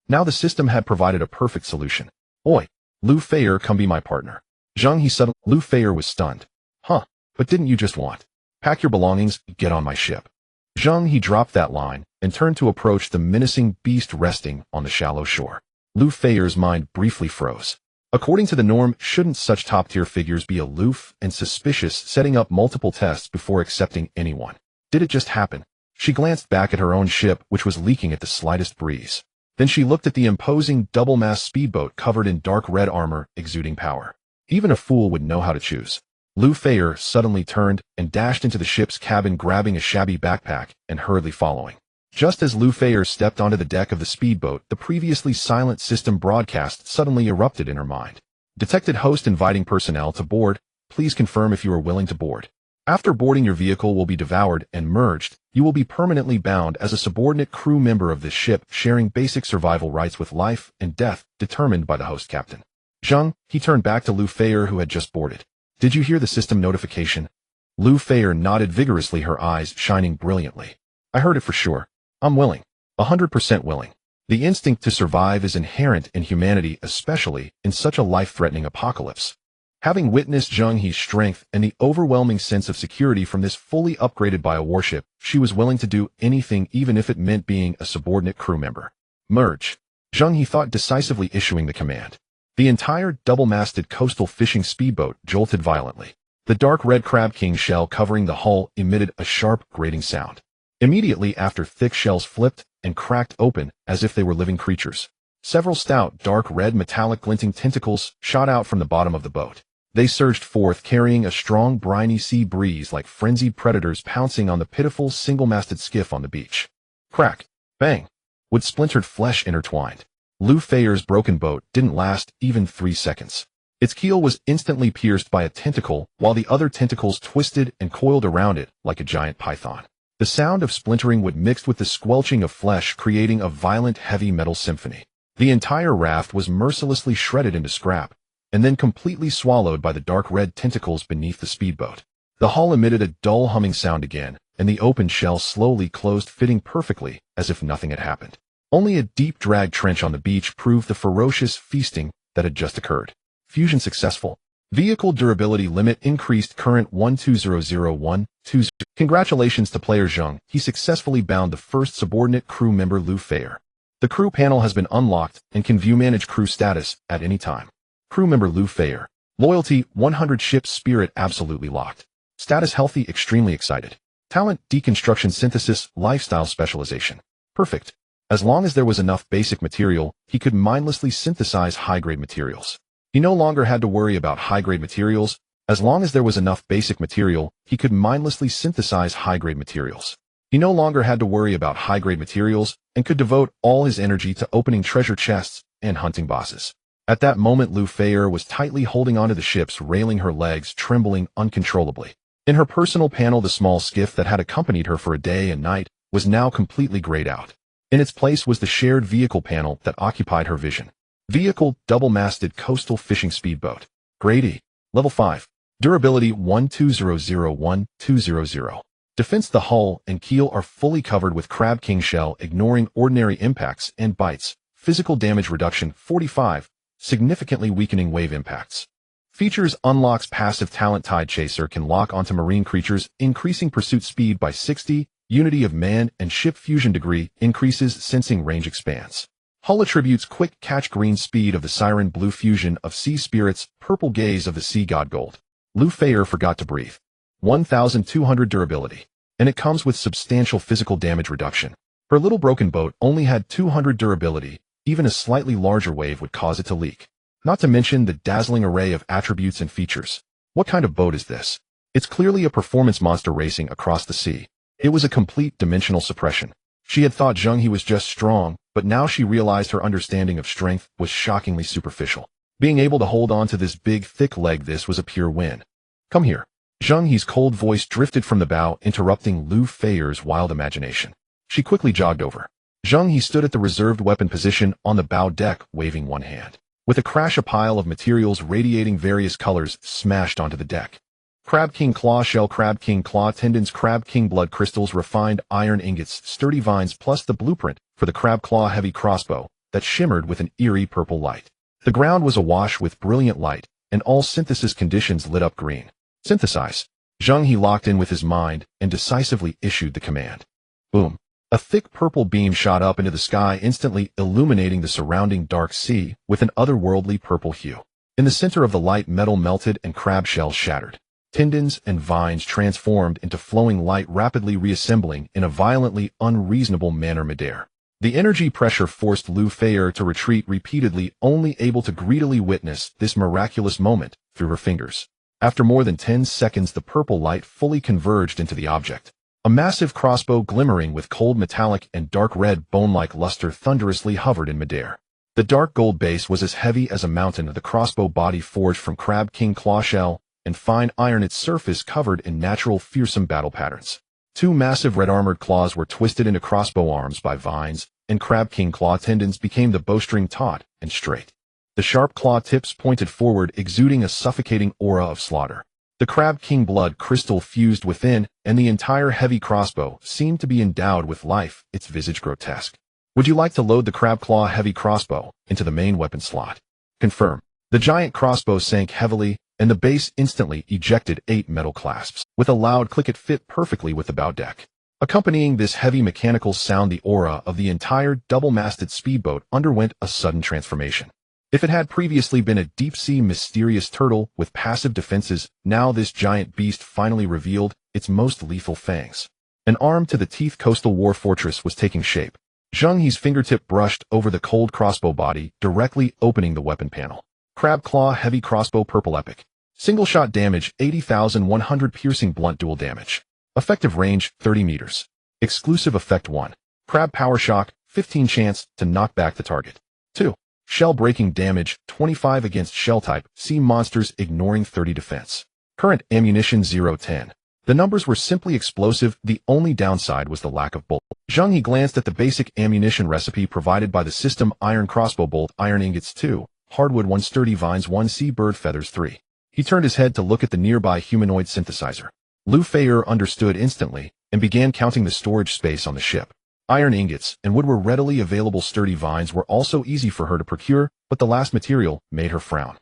Now the system had provided a perfect solution. Oi, Lu Feier, come be my partner. Zheng He suddenly. Lu Feier was stunned. Huh, but didn't you just want? Pack your belongings, get on my ship. Zheng He dropped that line and turned to approach the menacing beast resting on the shallow shore. Lu Feier's mind briefly froze. According to the norm, shouldn't such top-tier figures be aloof and suspicious, setting up multiple tests before accepting anyone? Did it just happen? She glanced back at her own ship, which was leaking at the slightest breeze. Then she looked at the imposing double-mast speedboat covered in dark red armor, exuding power. Even a fool would know how to choose. Lu Feier suddenly turned and dashed into the ship's cabin, grabbing a shabby backpack and hurriedly following. Just as Lu Feier stepped onto the deck of the speedboat, the previously silent system broadcast suddenly erupted in her mind. Detected host inviting personnel to board. Please confirm if you are willing to board. After boarding, your vehicle will be devoured and merged. You will be permanently bound as a subordinate crew member of this ship, sharing basic survival rights with life and death determined by the host captain. Zheng, he turned back to Lu Feier, who had just boarded. Did you hear the system notification? Lu Feier nodded vigorously, her eyes shining brilliantly. I heard it for sure. I'm willing. 100% willing. The instinct to survive is inherent in humanity, especially in such a life-threatening apocalypse. Having witnessed Zheng He's strength and the overwhelming sense of security from this fully upgraded biowarship, she was willing to do anything, even if it meant being a subordinate crew member. Merge. Zheng He thought, decisively issuing the command. The entire double-masted coastal fishing speedboat jolted violently. The dark red Crab King shell covering the hull emitted a sharp, grating sound. Immediately after, thick shells flipped and cracked open as if they were living creatures. Several stout, dark red, metallic glinting tentacles shot out from the bottom of the boat. They surged forth, carrying a strong, briny sea breeze like frenzied predators pouncing on the pitiful, single-masted skiff on the beach. Crack! Bang! With splintered flesh intertwined. Lu Feier's broken boat didn't last even 3 seconds. Its keel was instantly pierced by a tentacle, while the other tentacles twisted and coiled around it like a giant python. The sound of splintering wood mixed with the squelching of flesh, creating a violent heavy metal symphony. The entire raft was mercilessly shredded into scrap, and then completely swallowed by the dark red tentacles beneath the speedboat. The hull emitted a dull humming sound again, and the open shell slowly closed, fitting perfectly as if nothing had happened. Only a deep drag trench on the beach proved the ferocious feasting that had just occurred. Fusion successful. Vehicle durability limit increased. Current 120012. Congratulations to player Zheng. He successfully bound the first subordinate crew member, Lu Feier. The crew panel has been unlocked and can view manage crew status at any time. Crew member Lu Feier. Loyalty 100. Ship spirit absolutely locked. Status healthy, extremely excited. Talent deconstruction synthesis, lifestyle specialization. Perfect. As long as there was enough basic material, he could mindlessly synthesize high-grade materials. He no longer had to worry about high-grade materials. As long as there was enough basic material, he could mindlessly synthesize high-grade materials. He no longer had to worry about high-grade materials and could devote all his energy to opening treasure chests and hunting bosses. At that moment, Lu Feier was tightly holding onto the ship's railing, her legs trembling uncontrollably. In her personal panel, the small skiff that had accompanied her for a day and night was now completely grayed out. In its place was the shared vehicle panel that occupied her vision. Vehicle, double-masted coastal fishing speedboat. Grade E. Level 5. Durability 1200-1200. Defense. The hull and keel are fully covered with Crab King shell, ignoring ordinary impacts and bites. Physical damage reduction 45, significantly weakening wave impacts. Features. Unlocks passive talent. Tide Chaser can lock onto marine creatures, increasing pursuit speed by 60. Unity of man and ship fusion degree increases, sensing range expands. Hull attributes. Quick catch. Green speed of the siren, blue fusion of sea spirits, purple gaze of the sea god. Gold. Lou Fayer forgot to breathe. 1200 durability. And it comes with substantial physical damage reduction. Her little broken boat only had 200 durability. Even a slightly larger wave would cause it to leak. Not to mention the dazzling array of attributes and features. What kind of boat is this? It's clearly a performance monster racing across the sea. It was a complete dimensional suppression. She had thought Zheng He was just strong, but now she realized her understanding of strength was shockingly superficial. Being able to hold on to this big, thick leg, this was a pure win. Come here. Zheng He's cold voice drifted from the bow, interrupting Lou Fayer's wild imagination. She quickly jogged over. Zheng He stood at the reserved weapon position on the bow deck, waving one hand. With a crash, a pile of materials radiating various colors smashed onto the deck. Crab King claw shell, Crab King claw tendons, Crab King blood crystals, refined iron ingots, sturdy vines, plus the blueprint for the crab claw heavy crossbow that shimmered with an eerie purple light. The ground was awash with brilliant light, and all synthesis conditions lit up green. Synthesize. Zheng He locked in with his mind and decisively issued the command. Boom. A thick purple beam shot up into the sky, instantly illuminating the surrounding dark sea with an otherworldly purple hue. In the center of the light, metal melted and crab shells shattered. Tendons and vines transformed into flowing light, rapidly reassembling in a violently unreasonable manner midair. The energy pressure forced Lou Fayer to retreat repeatedly, only able to greedily witness this miraculous moment through her fingers. After more than 10 seconds, the purple light fully converged into the object. A massive crossbow glimmering with cold metallic and dark red bone-like luster thunderously hovered in midair. The dark gold base was as heavy as a mountain, the crossbow body forged from Crab King claw shell and fine iron, its surface covered in natural fearsome battle patterns. Two massive red armored claws were twisted into crossbow arms by vines, and Crab King claw tendons became the bowstring, taut and straight. The sharp claw tips pointed forward, exuding a suffocating aura of slaughter. The Crab King blood crystal fused within, and the entire heavy crossbow seemed to be endowed with life, its visage grotesque. Would you like to load the Crab Claw heavy crossbow into the main weapon slot? Confirm. The giant crossbow sank heavily, and the base instantly ejected 8 metal clasps. With a loud click, it fit perfectly with the bow deck. Accompanying this heavy mechanical sound, the aura of the entire double-masted speedboat underwent a sudden transformation. If it had previously been a deep-sea mysterious turtle with passive defenses, now this giant beast finally revealed its most lethal fangs. An arm-to-the-teeth coastal war fortress was taking shape. Zheng He's fingertip brushed over the cold crossbow body, directly opening the weapon panel. Crab Claw heavy crossbow, purple epic. Single-shot damage 80,100, piercing blunt dual damage. Effective range 30 meters. Exclusive effect 1. Crab power shock, 15 chance to knock back the target. 2. Shell breaking damage 25 against shell type sea monsters, ignoring 30 defense. Current ammunition 0-10. The numbers were simply explosive, the only downside was the lack of bolt. Zheng He glanced at the basic ammunition recipe provided by the system: iron crossbow bolt, iron ingots 2, hardwood 1, sturdy vines 1, seabird feathers 3. He turned his head to look at the nearby humanoid synthesizer. Lou Fayer understood instantly and began counting the storage space on the ship. Iron ingots and wood were readily available. Sturdy vines were also easy for her to procure, but the last material made her frown.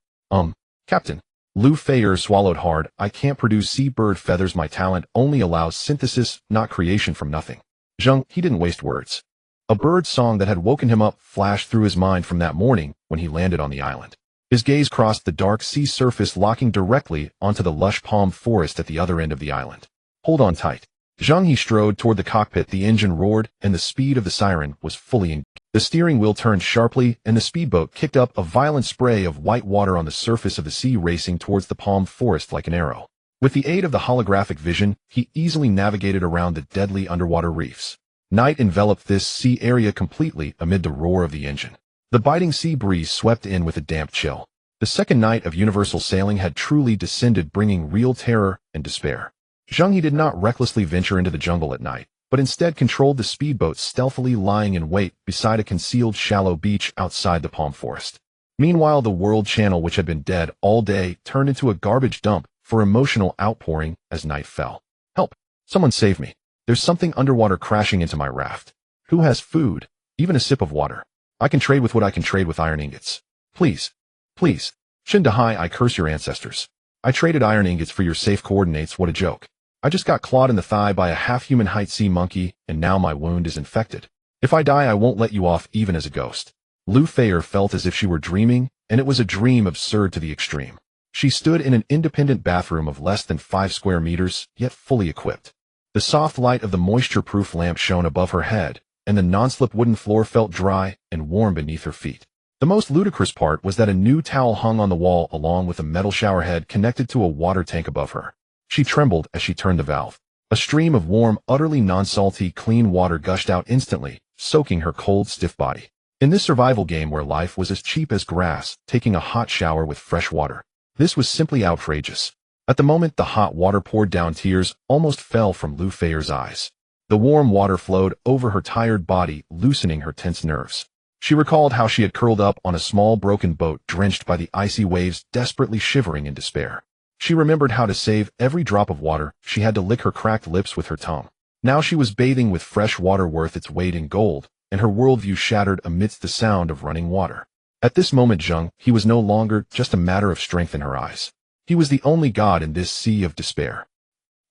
Captain. Lou Fayer swallowed hard. I can't produce seabird feathers. My talent only allows synthesis, not creation from nothing. Zheng He didn't waste words. A bird song that had woken him up flashed through his mind from that morning when he landed on the island. His gaze crossed the dark sea surface, locking directly onto the lush palm forest at the other end of the island. Hold on tight. Zheng He strode toward the cockpit. The engine roared, and the speed of the siren was fully engaged. The steering wheel turned sharply, and the speedboat kicked up a violent spray of white water on the surface of the sea, racing towards the palm forest like an arrow. With the aid of the holographic vision, he easily navigated around the deadly underwater reefs. Night enveloped this sea area completely amid the roar of the engine. The biting sea breeze swept in with a damp chill. The second night of universal sailing had truly descended, bringing real terror and despair. Zheng He did not recklessly venture into the jungle at night, but instead controlled the speedboat, stealthily lying in wait beside a concealed shallow beach outside the palm forest. Meanwhile, the world channel, which had been dead all day, turned into a garbage dump for emotional outpouring as night fell. Help! Someone save me. There's something underwater crashing into my raft. Who has food? Even a sip of water. I can trade with what I can trade with iron ingots. Please. Please. Zheng He, I curse your ancestors. I traded iron ingots for your safe coordinates, what a joke. I just got clawed in the thigh by a half-human height sea monkey, and now my wound is infected. If I die, I won't let you off even as a ghost. Lu Feier felt as if she were dreaming, and it was a dream absurd to the extreme. She stood in an independent bathroom of less than 5 square meters, yet fully equipped. The soft light of the moisture-proof lamp shone above her head, and the non-slip wooden floor felt dry and warm beneath her feet. The most ludicrous part was that a new towel hung on the wall along with a metal shower head connected to a water tank above her. She trembled as she turned the valve. A stream of warm, utterly non-salty, clean water gushed out instantly, soaking her cold, stiff body. In this survival game where life was as cheap as grass, taking a hot shower with fresh water. This was simply outrageous. At the moment the hot water poured down, tears almost fell from Lu Feier's eyes. The warm water flowed over her tired body, loosening her tense nerves. She recalled how she had curled up on a small broken boat drenched by the icy waves, desperately shivering in despair. She remembered how to save every drop of water. She had to lick her cracked lips with her tongue. Now she was bathing with fresh water worth its weight in gold, and her worldview shattered amidst the sound of running water. At this moment Zheng He was no longer just a matter of strength in her eyes. He was the only god in this sea of despair.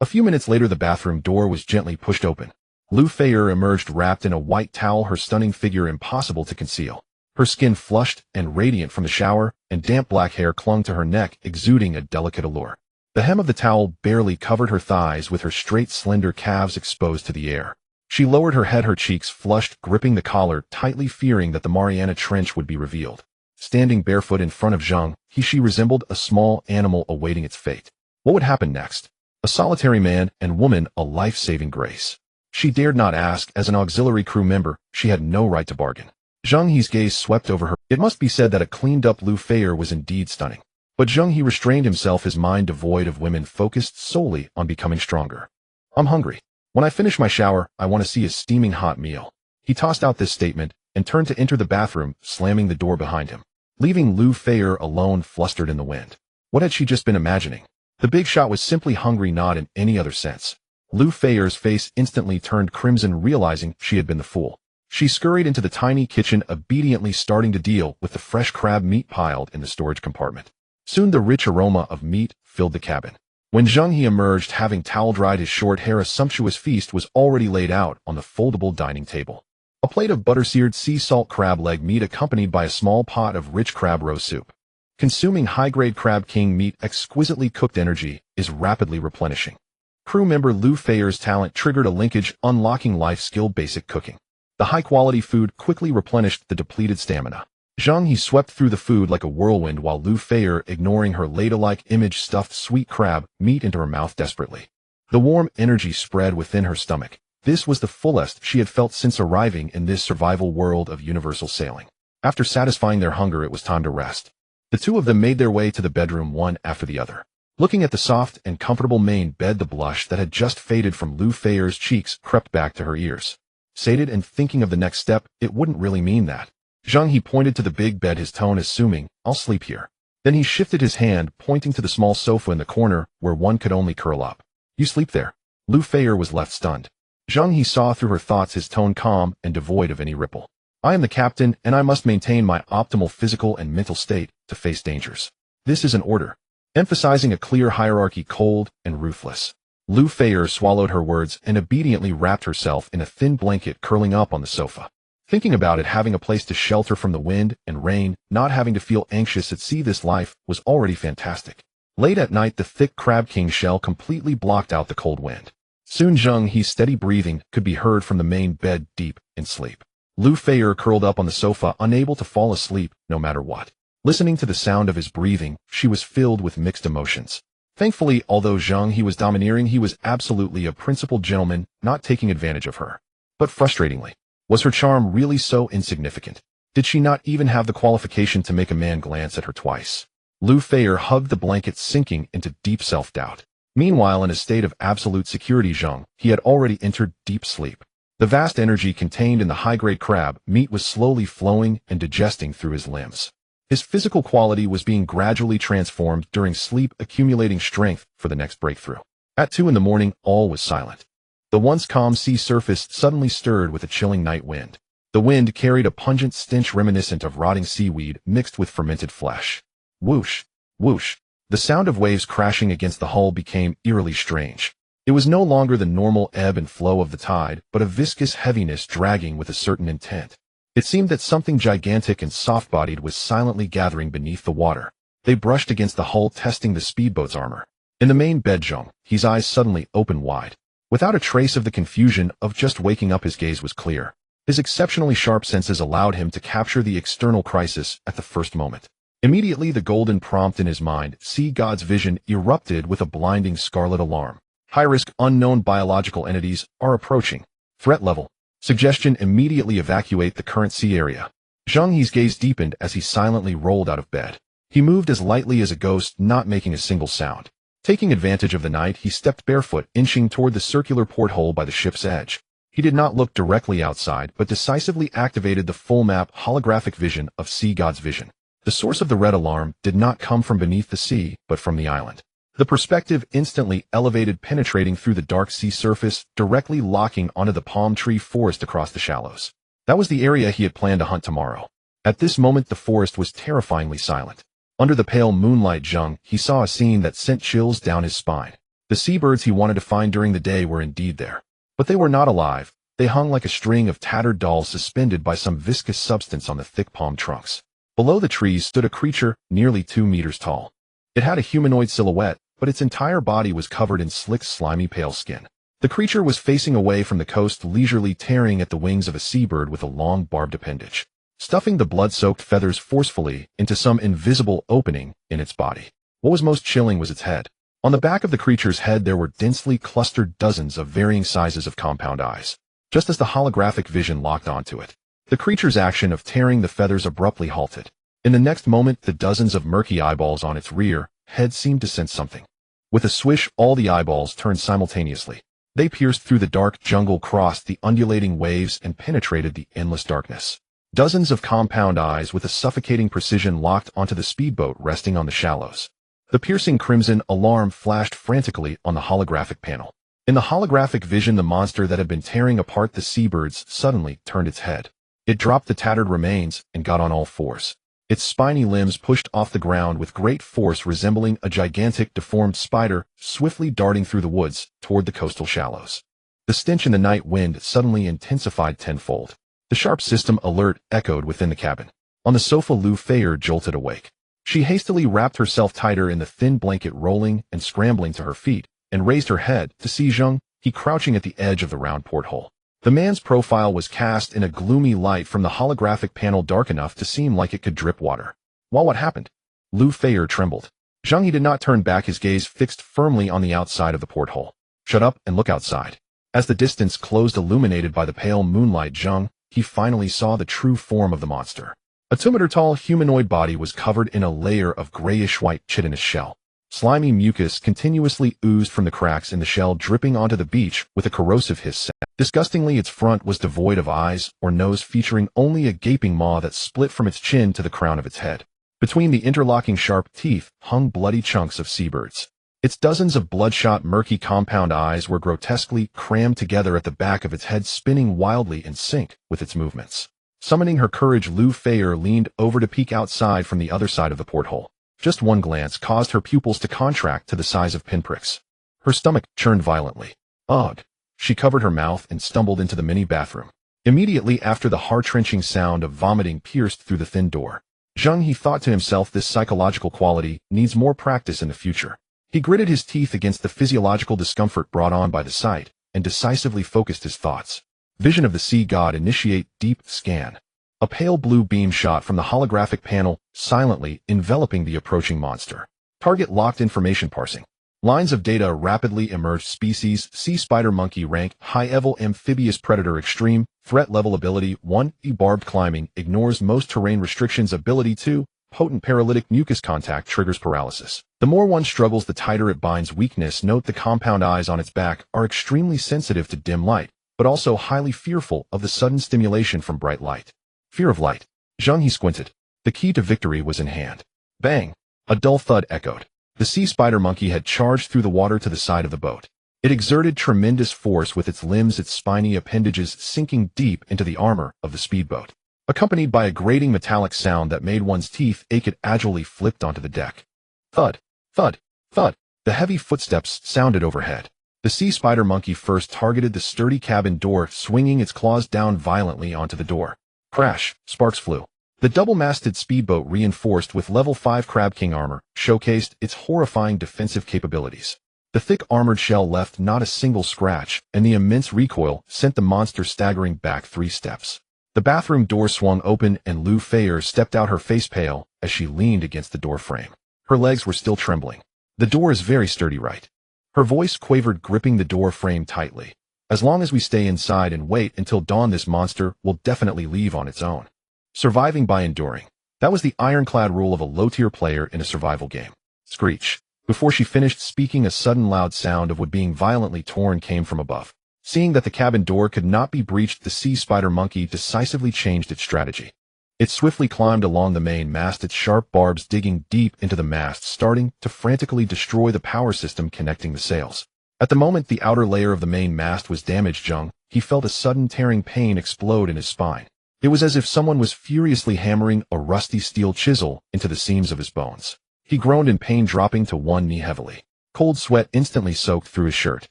A few minutes later the bathroom door was gently pushed open. Lu Feier emerged wrapped in a white towel, her stunning figure impossible to conceal. Her skin flushed and radiant from the shower, and damp black hair clung to her neck, exuding a delicate allure. The hem of the towel barely covered her thighs, with her straight, slender calves exposed to the air. She lowered her head, her cheeks flushed, gripping the collar tightly, fearing that the Mariana Trench would be revealed. Standing barefoot in front of Zheng He, she resembled a small animal awaiting its fate. What would happen next? A solitary man and woman, a life-saving grace. She dared not ask. As an auxiliary crew member, she had no right to bargain. Zheng He's gaze swept over her. It must be said that a cleaned-up Lu Feier was indeed stunning. But Zheng He restrained himself, his mind devoid of women, focused solely on becoming stronger. I'm hungry. When I finish my shower, I want to see a steaming hot meal. He tossed out this statement and turned to enter the bathroom, slamming the door behind him, leaving Lu Feier alone, flustered in the wind. What had she just been imagining? The big shot was simply hungry, not in any other sense. Lu Feier's face instantly turned crimson, realizing she had been the fool. She scurried into the tiny kitchen, obediently starting to deal with the fresh crab meat piled in the storage compartment. Soon the rich aroma of meat filled the cabin. When Zheng He emerged, having towel-dried his short hair, a sumptuous feast was already laid out on the foldable dining table. A plate of butter-seared sea salt crab leg meat accompanied by a small pot of rich crab roe soup. Consuming high-grade crab king meat, exquisitely cooked, energy is rapidly replenishing. Crew member Lu Feier's talent triggered a linkage, unlocking life skill basic cooking. The high-quality food quickly replenished the depleted stamina. Zheng He swept through the food like a whirlwind, while Lu Feier, ignoring her ladle-like image, stuffed sweet crab meat into her mouth desperately. The warm energy spread within her stomach. This was the fullest she had felt since arriving in this survival world of universal sailing. After satisfying their hunger, it was time to rest. The two of them made their way to the bedroom, one after the other. Looking at the soft and comfortable main bed, the blush that had just faded from Lu Feier's cheeks crept back to her ears. Sated and thinking of the next step, it wouldn't really mean that. Zheng He pointed to the big bed, his tone assuming, I'll sleep here. Then he shifted his hand, pointing to the small sofa in the corner, where one could only curl up. You sleep there. Lu Feier was left stunned. Zheng He saw through her thoughts, his tone calm and devoid of any ripple. I am the captain, and I must maintain my optimal physical and mental state to face dangers. This is an order. Emphasizing a clear hierarchy, cold and ruthless. Lu Feier swallowed her words and obediently wrapped herself in a thin blanket, curling up on the sofa. Thinking about it, having a place to shelter from the wind and rain, not having to feel anxious at sea, this life was already fantastic. Late at night, the thick crab king shell completely blocked out the cold wind. Soon Zheng He's steady breathing could be heard from the main bed, deep in sleep. Lu Feier curled up on the sofa, unable to fall asleep no matter what. Listening to the sound of his breathing, she was filled with mixed emotions. Thankfully, although Zheng He was domineering, he was absolutely a principled gentleman, not taking advantage of her. But frustratingly, was her charm really so insignificant? Did she not even have the qualification to make a man glance at her twice? Lu Feier hugged the blanket, sinking into deep self-doubt. Meanwhile, in a state of absolute security, Zheng He had already entered deep sleep. The vast energy contained in the high-grade crab meat was slowly flowing and digesting through his limbs. His physical quality was being gradually transformed during sleep, accumulating strength for the next breakthrough. At 2 in the morning, all was silent. The once calm sea surface suddenly stirred with a chilling night wind. The wind carried a pungent stench reminiscent of rotting seaweed mixed with fermented flesh. Whoosh, whoosh. The sound of waves crashing against the hull became eerily strange. It was no longer the normal ebb and flow of the tide, but a viscous heaviness dragging with a certain intent. It seemed that something gigantic and soft-bodied was silently gathering beneath the water. They brushed against the hull, testing the speedboat's armor. In the main bed, Zheng He's eyes suddenly opened wide. Without a trace of the confusion of just waking up, his gaze was clear. His exceptionally sharp senses allowed him to capture the external crisis at the first moment. Immediately, the golden prompt in his mind, Sea God's vision, erupted with a blinding scarlet alarm. High-risk, unknown biological entities are approaching. Threat level. Suggestion: immediately evacuate the current sea area. Zheng He's gaze deepened as he silently rolled out of bed. He moved as lightly as a ghost, not making a single sound. Taking advantage of the night, he stepped barefoot, inching toward the circular porthole by the ship's edge. He did not look directly outside, but decisively activated the full map holographic vision of Sea God's vision. The source of the red alarm did not come from beneath the sea, but from the island. The perspective instantly elevated, penetrating through the dark sea surface, directly locking onto the palm tree forest across the shallows. That was the area he had planned to hunt tomorrow. At this moment, the forest was terrifyingly silent. Under the pale moonlight, Zheng He saw a scene that sent chills down his spine. The seabirds he wanted to find during the day were indeed there. But they were not alive. They hung like a string of tattered dolls suspended by some viscous substance on the thick palm trunks. Below the trees stood a creature nearly 2 meters tall. It had a humanoid silhouette, but its entire body was covered in slick, slimy, pale skin. The creature was facing away from the coast, leisurely tearing at the wings of a seabird with a long, barbed appendage, stuffing the blood-soaked feathers forcefully into some invisible opening in its body. What was most chilling was its head. On the back of the creature's head there were densely clustered dozens of varying sizes of compound eyes. Just as the holographic vision locked onto it, the creature's action of tearing the feathers abruptly halted. In the next moment, the dozens of murky eyeballs on its rear head seemed to sense something. With a swish, all the eyeballs turned simultaneously. They pierced through the dark jungle, crossed the undulating waves, and penetrated the endless darkness. Dozens of compound eyes with a suffocating precision locked onto the speedboat resting on the shallows. The piercing crimson alarm flashed frantically on the holographic panel. In the holographic vision, the monster that had been tearing apart the seabirds suddenly turned its head. It dropped the tattered remains and got on all fours. Its spiny limbs pushed off the ground with great force, resembling a gigantic deformed spider swiftly darting through the woods toward the coastal shallows. The stench in the night wind suddenly intensified tenfold. The sharp system alert echoed within the cabin. On the sofa, Lu Feier jolted awake. She hastily wrapped herself tighter in the thin blanket, rolling and scrambling to her feet, and raised her head to see Zheng He crouching at the edge of the round porthole. The man's profile was cast in a gloomy light from the holographic panel, dark enough to seem like it could drip water. Well, what happened? Lu Feier trembled. Zheng He did not turn back, his gaze fixed firmly on the outside of the porthole. Shut up and look outside. As the distance closed, illuminated by the pale moonlight, Zheng He finally saw the true form of the monster. A 2-meter-tall humanoid body was covered in a layer of grayish-white chitinous shell. Slimy mucus continuously oozed from the cracks in the shell, dripping onto the beach with a corrosive hiss. Disgustingly, its front was devoid of eyes or nose, featuring only a gaping maw that split from its chin to the crown of its head. Between the interlocking sharp teeth hung bloody chunks of seabirds. Its dozens of bloodshot, murky compound eyes were grotesquely crammed together at the back of its head, spinning wildly in sync with its movements. Summoning her courage, Lu Feier leaned over to peek outside from the other side of the porthole. Just one glance caused her pupils to contract to the size of pinpricks. Her stomach churned violently. Ugh! She covered her mouth and stumbled into the mini bathroom. Immediately after, the heart-wrenching sound of vomiting pierced through the thin door. Zheng He thought to himself, this psychological quality needs more practice in the future. He gritted his teeth against the physiological discomfort brought on by the sight, and decisively focused his thoughts. Vision of the sea god, initiate deep scan. A pale blue beam shot from the holographic panel, silently enveloping the approaching monster. Target locked, information parsing. Lines of data rapidly emerged. Species: sea spider monkey. Rank: high-level amphibious predator. Extreme threat level. Ability 1, barbed climbing, ignores most terrain restrictions. Ability 2, potent paralytic. Mucus contact triggers paralysis. The more one struggles, the tighter it binds. Weakness: note the compound eyes on its back are extremely sensitive to dim light, but also highly fearful of the sudden stimulation from bright light. Fear of light. Zheng He squinted. The key to victory was in hand. Bang! A dull thud echoed. The sea spider monkey had charged through the water to the side of the boat. It exerted tremendous force with its limbs, its spiny appendages sinking deep into the armor of the speedboat. Accompanied by a grating metallic sound that made one's teeth ache, it agilely flipped onto the deck. Thud! Thud! Thud! The heavy footsteps sounded overhead. The sea spider monkey first targeted the sturdy cabin door, swinging its claws down violently onto the door. Crash! Sparks flew. The double-masted speedboat, reinforced with level 5 Crab King armor, showcased its horrifying defensive capabilities. The thick armored shell left not a single scratch, and the immense recoil sent the monster staggering back 3 steps. The bathroom door swung open and Lu Feier stepped out, her face pale, as she leaned against the door frame. Her legs were still trembling. The door is very sturdy, right? Her voice quavered, gripping the door frame tightly. As long as we stay inside and wait until dawn, this monster will definitely leave on its own. Surviving by enduring. That was the ironclad rule of a low-tier player in a survival game. Screech. Before she finished speaking, a sudden loud sound of wood being violently torn came from above. Seeing that the cabin door could not be breached, the sea spider monkey decisively changed its strategy. It swiftly climbed along the main mast, its sharp barbs digging deep into the mast, starting to frantically destroy the power system connecting the sails. At the moment the outer layer of the main mast was damaged, Zheng He felt a sudden tearing pain explode in his spine. It was as if someone was furiously hammering a rusty steel chisel into the seams of his bones. He groaned in pain, dropping to one knee heavily. Cold sweat instantly soaked through his shirt.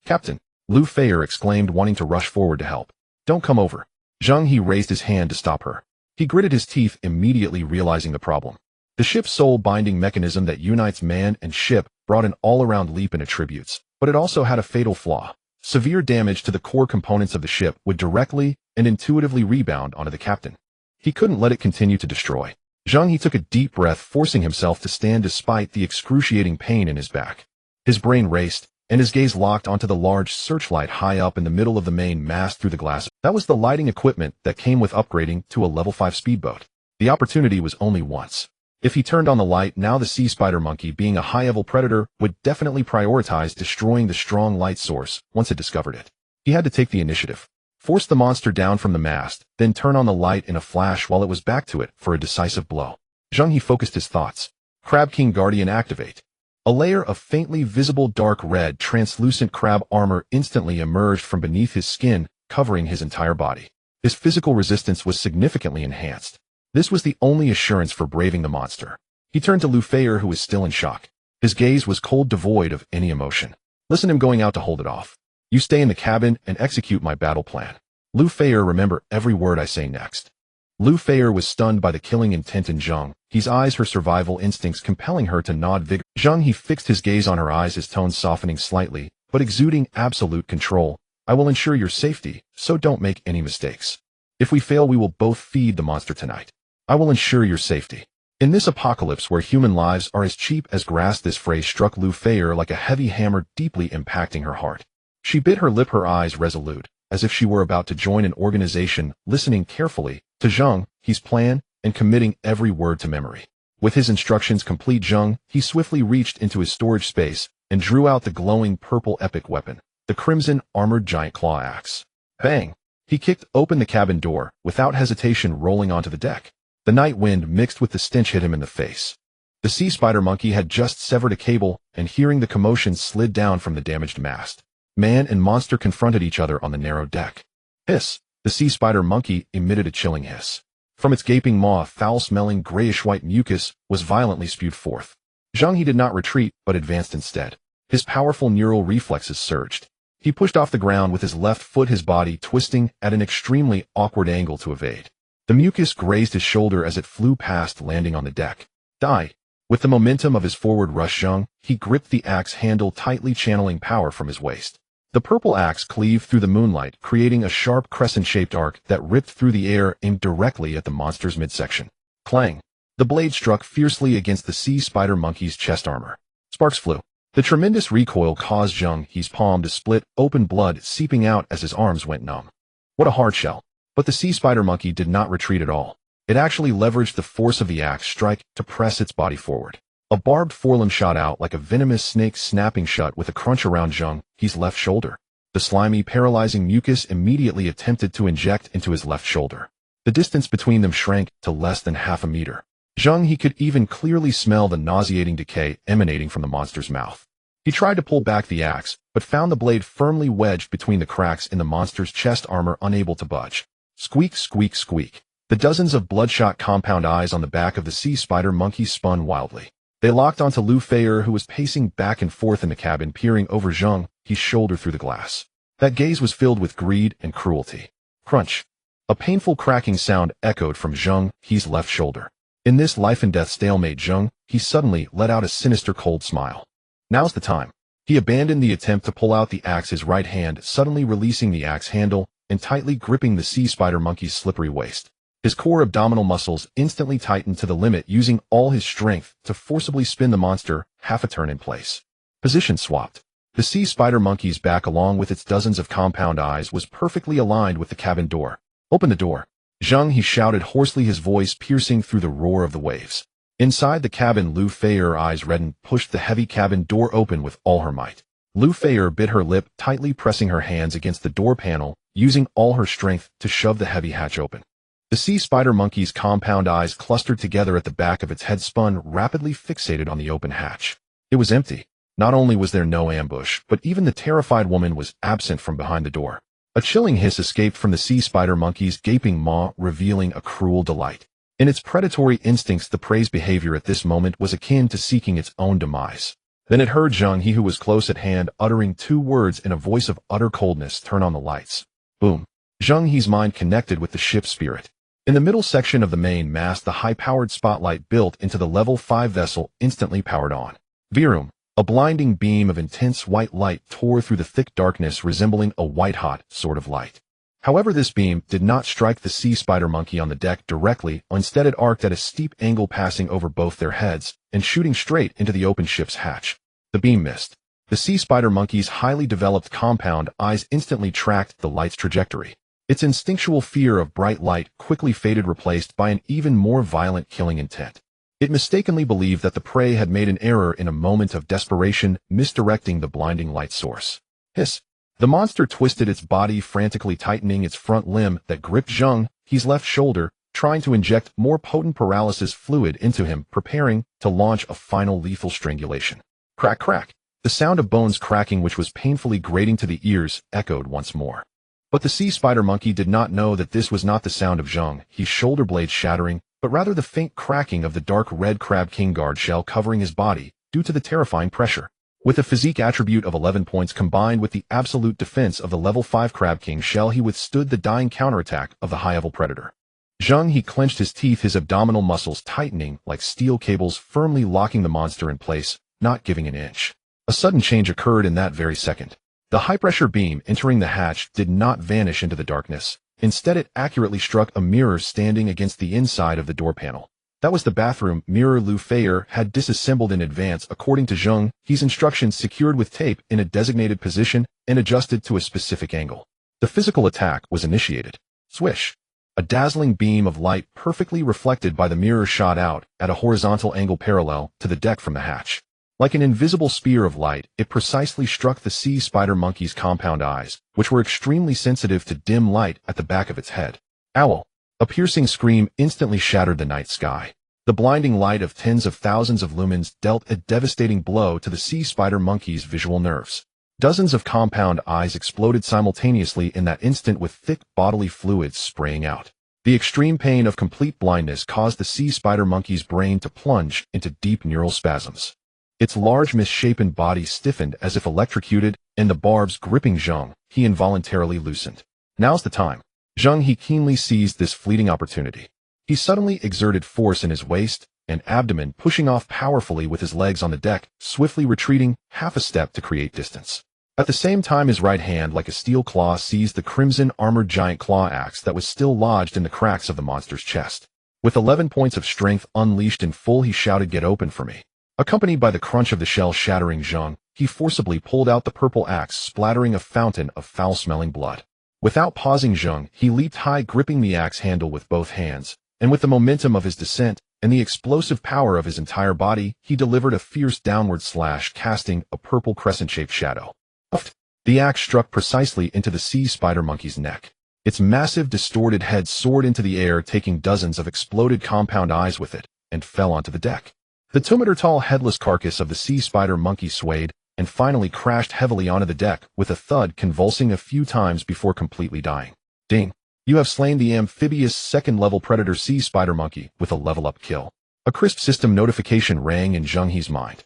"Captain!" Lu Feier exclaimed, wanting to rush forward to help. "Don't come over." Zheng He raised his hand to stop her. He gritted his teeth, immediately realizing the problem. The ship's soul binding mechanism that unites man and ship brought an all-around leap in attributes, but it also had a fatal flaw. Severe damage to the core components of the ship would directly and intuitively rebound onto the captain. He couldn't let it continue to destroy. Zheng He took a deep breath, forcing himself to stand despite the excruciating pain in his back. His brain raced, and his gaze locked onto the large searchlight high up in the middle of the main mast through the glass. That was the lighting equipment that came with upgrading to a level 5 speedboat. The opportunity was only once. If he turned on the light now, the sea spider monkey, being a high-level predator, would definitely prioritize destroying the strong light source once it discovered it. He had to take the initiative. Force the monster down from the mast, then turn on the light in a flash while it was back to it for a decisive blow. Zheng He focused his thoughts. Crab King Guardian activate. A layer of faintly visible dark red, translucent crab armor instantly emerged from beneath his skin, covering his entire body. His physical resistance was significantly enhanced. This was the only assurance for braving the monster. He turned to Lu Feier, who was still in shock. His gaze was cold, devoid of any emotion. "Listen, I'm going out to hold it off. You stay in the cabin and execute my battle plan. Lu Feier, remember every word I say next." Lu Feier was stunned by the killing intent in Zheng He's eyes, her survival instincts compelling her to nod vigorously. Zheng He fixed his gaze on her eyes, his tone softening slightly, but exuding absolute control. "I will ensure your safety, so don't make any mistakes. If we fail, we will both feed the monster tonight. I will ensure your safety." In this apocalypse where human lives are as cheap as grass, this phrase struck Lu Feier like a heavy hammer, deeply impacting her heart. She bit her lip, her eyes resolute, as if she were about to join an organization, listening carefully to Zheng He's plan and committing every word to memory. With his instructions complete, Zheng He swiftly reached into his storage space and drew out the glowing purple epic weapon, the crimson armored giant claw axe. Bang! He kicked open the cabin door, without hesitation rolling onto the deck. The night wind mixed with the stench hit him in the face. The sea spider monkey had just severed a cable, and hearing the commotion slid down from the damaged mast. Man and monster confronted each other on the narrow deck. Hiss! The sea spider monkey emitted a chilling hiss. From its gaping maw, foul-smelling grayish-white mucus was violently spewed forth. Zheng He did not retreat, but advanced instead. His powerful neural reflexes surged. He pushed off the ground with his left foot, his body twisting at an extremely awkward angle to evade. The mucus grazed his shoulder as it flew past, landing on the deck. Die! With the momentum of his forward rush, Zheng He gripped the axe handle tightly, channeling power from his waist. The purple axe cleaved through the moonlight, creating a sharp crescent-shaped arc that ripped through the air, aimed directly at the monster's midsection. Clang! The blade struck fiercely against the sea spider monkey's chest armor. Sparks flew. The tremendous recoil caused Zheng He's palm to split open, blood seeping out as his arms went numb. What a hard shell! But the sea spider monkey did not retreat at all. It actually leveraged the force of the axe strike to press its body forward. A barbed forelimb shot out like a venomous snake, snapping shut with a crunch around Zheng He's left shoulder. The slimy, paralyzing mucus immediately attempted to inject into his left shoulder. The distance between them shrank to less than half a meter. Zheng He could even clearly smell the nauseating decay emanating from the monster's mouth. He tried to pull back the axe, but found the blade firmly wedged between the cracks in the monster's chest armor, unable to budge. Squeak, squeak, squeak. The dozens of bloodshot compound eyes on the back of the sea spider monkey spun wildly. They locked onto Lu Feier, who was pacing back and forth in the cabin, peering over Zheng He's shoulder through the glass. That gaze was filled with greed and cruelty. Crunch. A painful cracking sound echoed from Zheng He's left shoulder. In this life-and-death stalemate, Zheng He suddenly let out a sinister cold smile. Now's the time. He abandoned the attempt to pull out the axe, his right hand suddenly releasing the axe handle and tightly gripping the sea spider monkey's slippery waist. His core abdominal muscles instantly tightened to the limit, using all his strength to forcibly spin the monster half a turn in place. Position swapped. The sea spider monkey's back, along with its dozens of compound eyes, was perfectly aligned with the cabin door. Open the door. Zheng He shouted hoarsely, his voice piercing through the roar of the waves. Inside the cabin, Lu Feier, eyes reddened, pushed the heavy cabin door open with all her might. Lu Feier bit her lip, tightly pressing her hands against the door panel, using all her strength to shove the heavy hatch open. The sea spider monkey's compound eyes clustered together at the back of its head, spun rapidly, fixated on the open hatch. It was empty. Not only was there no ambush, but even the terrified woman was absent from behind the door. A chilling hiss escaped from the sea spider monkey's gaping maw, revealing a cruel delight. In its predatory instincts, the prey's behavior at this moment was akin to seeking its own demise. Then it heard Zheng He, who was close at hand, uttering two words in a voice of utter coldness: "Turn on the lights." Boom. Zheng He's mind connected with the ship's spirit. In the middle section of the main mast, the high-powered spotlight built into the Level 5 vessel instantly powered on. Virum. A blinding beam of intense white light tore through the thick darkness, resembling a white-hot sort of light. However, this beam did not strike the sea spider monkey on the deck directly. Instead, it arced at a steep angle, passing over both their heads and shooting straight into the open ship's hatch. The beam missed. The sea spider monkey's highly developed compound eyes instantly tracked the light's trajectory. Its instinctual fear of bright light quickly faded, replaced by an even more violent killing intent. It mistakenly believed that the prey had made an error in a moment of desperation, misdirecting the blinding light source. Hiss. The monster twisted its body, frantically tightening its front limb that gripped Zheng He's left shoulder, trying to inject more potent paralysis fluid into him, preparing to launch a final lethal strangulation. Crack, crack. The sound of bones cracking, which was painfully grating to the ears, echoed once more. But the sea spider monkey did not know that this was not the sound of Zheng He's shoulder blades shattering, but rather the faint cracking of the dark red crab king guard shell covering his body due to the terrifying pressure. With a physique attribute of 11 points combined with the absolute defense of the level 5 crab king shell, he withstood the dying counterattack of the high-level predator. Zheng He clenched his teeth, his abdominal muscles tightening like steel cables, firmly locking the monster in place, not giving an inch. A sudden change occurred in that very second. The high-pressure beam entering the hatch did not vanish into the darkness. Instead, it accurately struck a mirror standing against the inside of the door panel. That was the bathroom mirror Lu Feier had disassembled in advance, according to Zheng He's instructions, secured with tape in a designated position and adjusted to a specific angle. The physical attack was initiated. Swish. A dazzling beam of light, perfectly reflected by the mirror, shot out at a horizontal angle parallel to the deck from the hatch. Like an invisible spear of light, it precisely struck the sea spider monkey's compound eyes, which were extremely sensitive to dim light at the back of its head. Owl. A piercing scream instantly shattered the night sky. The blinding light of tens of thousands of lumens dealt a devastating blow to the sea spider monkey's visual nerves. Dozens of compound eyes exploded simultaneously in that instant, with thick bodily fluids spraying out. The extreme pain of complete blindness caused the sea spider monkey's brain to plunge into deep neural spasms. Its large, misshapen body stiffened as if electrocuted, and the barbs gripping Zheng He involuntarily loosened. Now's the time. Zheng He keenly seized this fleeting opportunity. He suddenly exerted force in his waist and abdomen, pushing off powerfully with his legs on the deck, swiftly retreating half a step to create distance. At the same time, his right hand, like a steel claw, seized the crimson armored giant claw axe that was still lodged in the cracks of the monster's chest. With 11 points of strength unleashed in full, he shouted, "Get open for me." Accompanied by the crunch of the shell shattering Zheng, he forcibly pulled out the purple axe, splattering a fountain of foul-smelling blood. Without pausing, Zheng He leaped high, gripping the axe handle with both hands, and with the momentum of his descent and the explosive power of his entire body, he delivered a fierce downward slash, casting a purple crescent-shaped shadow. Puffed. The axe struck precisely into the sea spider monkey's neck. Its massive, distorted head soared into the air, taking dozens of exploded compound eyes with it, and fell onto the deck. The 2-meter-tall headless carcass of the sea spider monkey swayed and finally crashed heavily onto the deck with a thud, convulsing a few times before completely dying. Ding! You have slain the amphibious second-level predator sea spider monkey with a level-up kill. A crisp system notification rang in Zheng He's mind.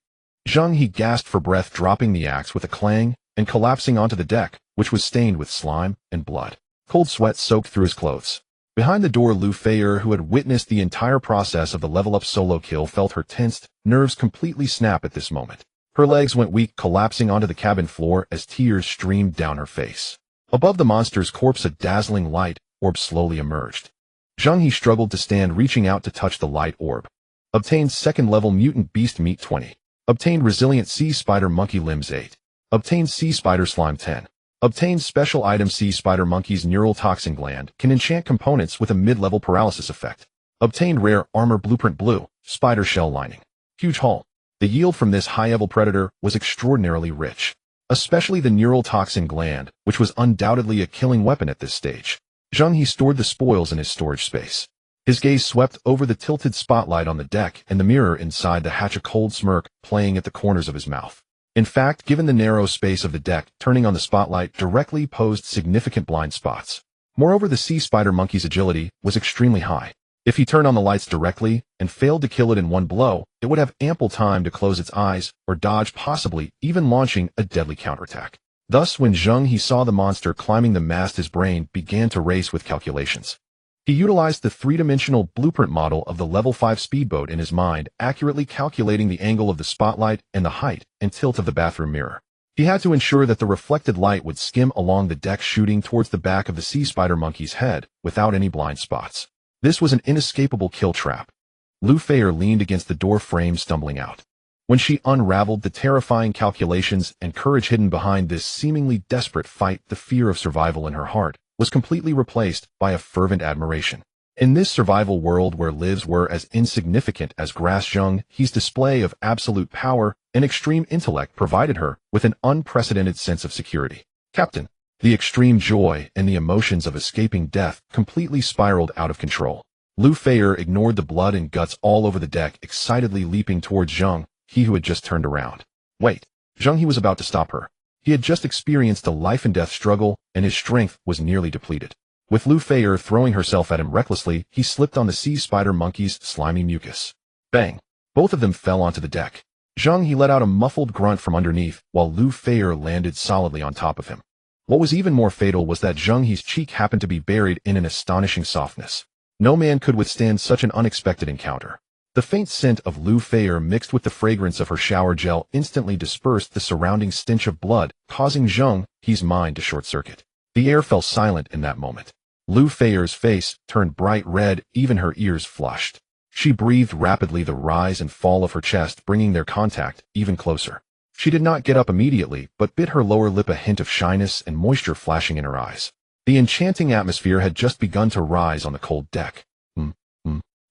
Zheng He gasped for breath, dropping the axe with a clang and collapsing onto the deck, which was stained with slime and blood. Cold sweat soaked through his clothes. Behind the door, Lu Feier, who had witnessed the entire process of the level-up solo kill, felt her tensed nerves completely snap at this moment. Her legs went weak, collapsing onto the cabin floor as tears streamed down her face. Above the monster's corpse, a dazzling light orb slowly emerged. Zheng He struggled to stand, reaching out to touch the light orb. Obtained second-level mutant beast meat 20. Obtained resilient sea spider monkey limbs 8. Obtained sea spider slime 10. Obtained special item sea spider monkey's neural toxin gland can enchant components with a mid-level paralysis effect. Obtained rare armor blueprint blue, spider shell lining. Huge haul. The yield from this high-level predator was extraordinarily rich, especially the neural toxin gland, which was undoubtedly a killing weapon at this stage. Zheng He stored the spoils in his storage space. His gaze swept over the tilted spotlight on the deck and the mirror inside the hatch, a cold smirk playing at the corners of his mouth. In fact, given the narrow space of the deck, turning on the spotlight directly posed significant blind spots. Moreover, the sea spider monkey's agility was extremely high. If he turned on the lights directly and failed to kill it in one blow, it would have ample time to close its eyes or dodge, possibly even launching a deadly counterattack. Thus, when Zheng He saw the monster climbing the mast, his brain began to race with calculations. He utilized the three-dimensional blueprint model of the level 5 speedboat in his mind, accurately calculating the angle of the spotlight and the height and tilt of the bathroom mirror. He had to ensure that the reflected light would skim along the deck, shooting towards the back of the sea spider monkey's head without any blind spots. This was an inescapable kill trap. Lu Feier leaned against the door frame, stumbling out. When she unraveled the terrifying calculations and courage hidden behind this seemingly desperate fight, the fear of survival in her heart was completely replaced by a fervent admiration. In this survival world where lives were as insignificant as grass, Zheng He's display of absolute power and extreme intellect provided her with an unprecedented sense of security. Captain, the extreme joy and the emotions of escaping death completely spiraled out of control. Lu Feier ignored the blood and guts all over the deck, excitedly leaping towards Zheng He, who had just turned around. Wait! Zheng He was about to stop her. He had just experienced a life-and-death struggle, and his strength was nearly depleted. With Lu Feier throwing herself at him recklessly, he slipped on the sea spider monkey's slimy mucus. Bang! Both of them fell onto the deck. Zheng He let out a muffled grunt from underneath, while Lu Feier landed solidly on top of him. What was even more fatal was that Zheng He's cheek happened to be buried in an astonishing softness. No man could withstand such an unexpected encounter. The faint scent of Lu Feier mixed with the fragrance of her shower gel instantly dispersed the surrounding stench of blood, causing Zheng He's mind to short-circuit. The air fell silent in that moment. Lu Feier's face turned bright red, even her ears flushed. She breathed rapidly, the rise and fall of her chest bringing their contact even closer. She did not get up immediately, but bit her lower lip, a hint of shyness and moisture flashing in her eyes. The enchanting atmosphere had just begun to rise on the cold deck.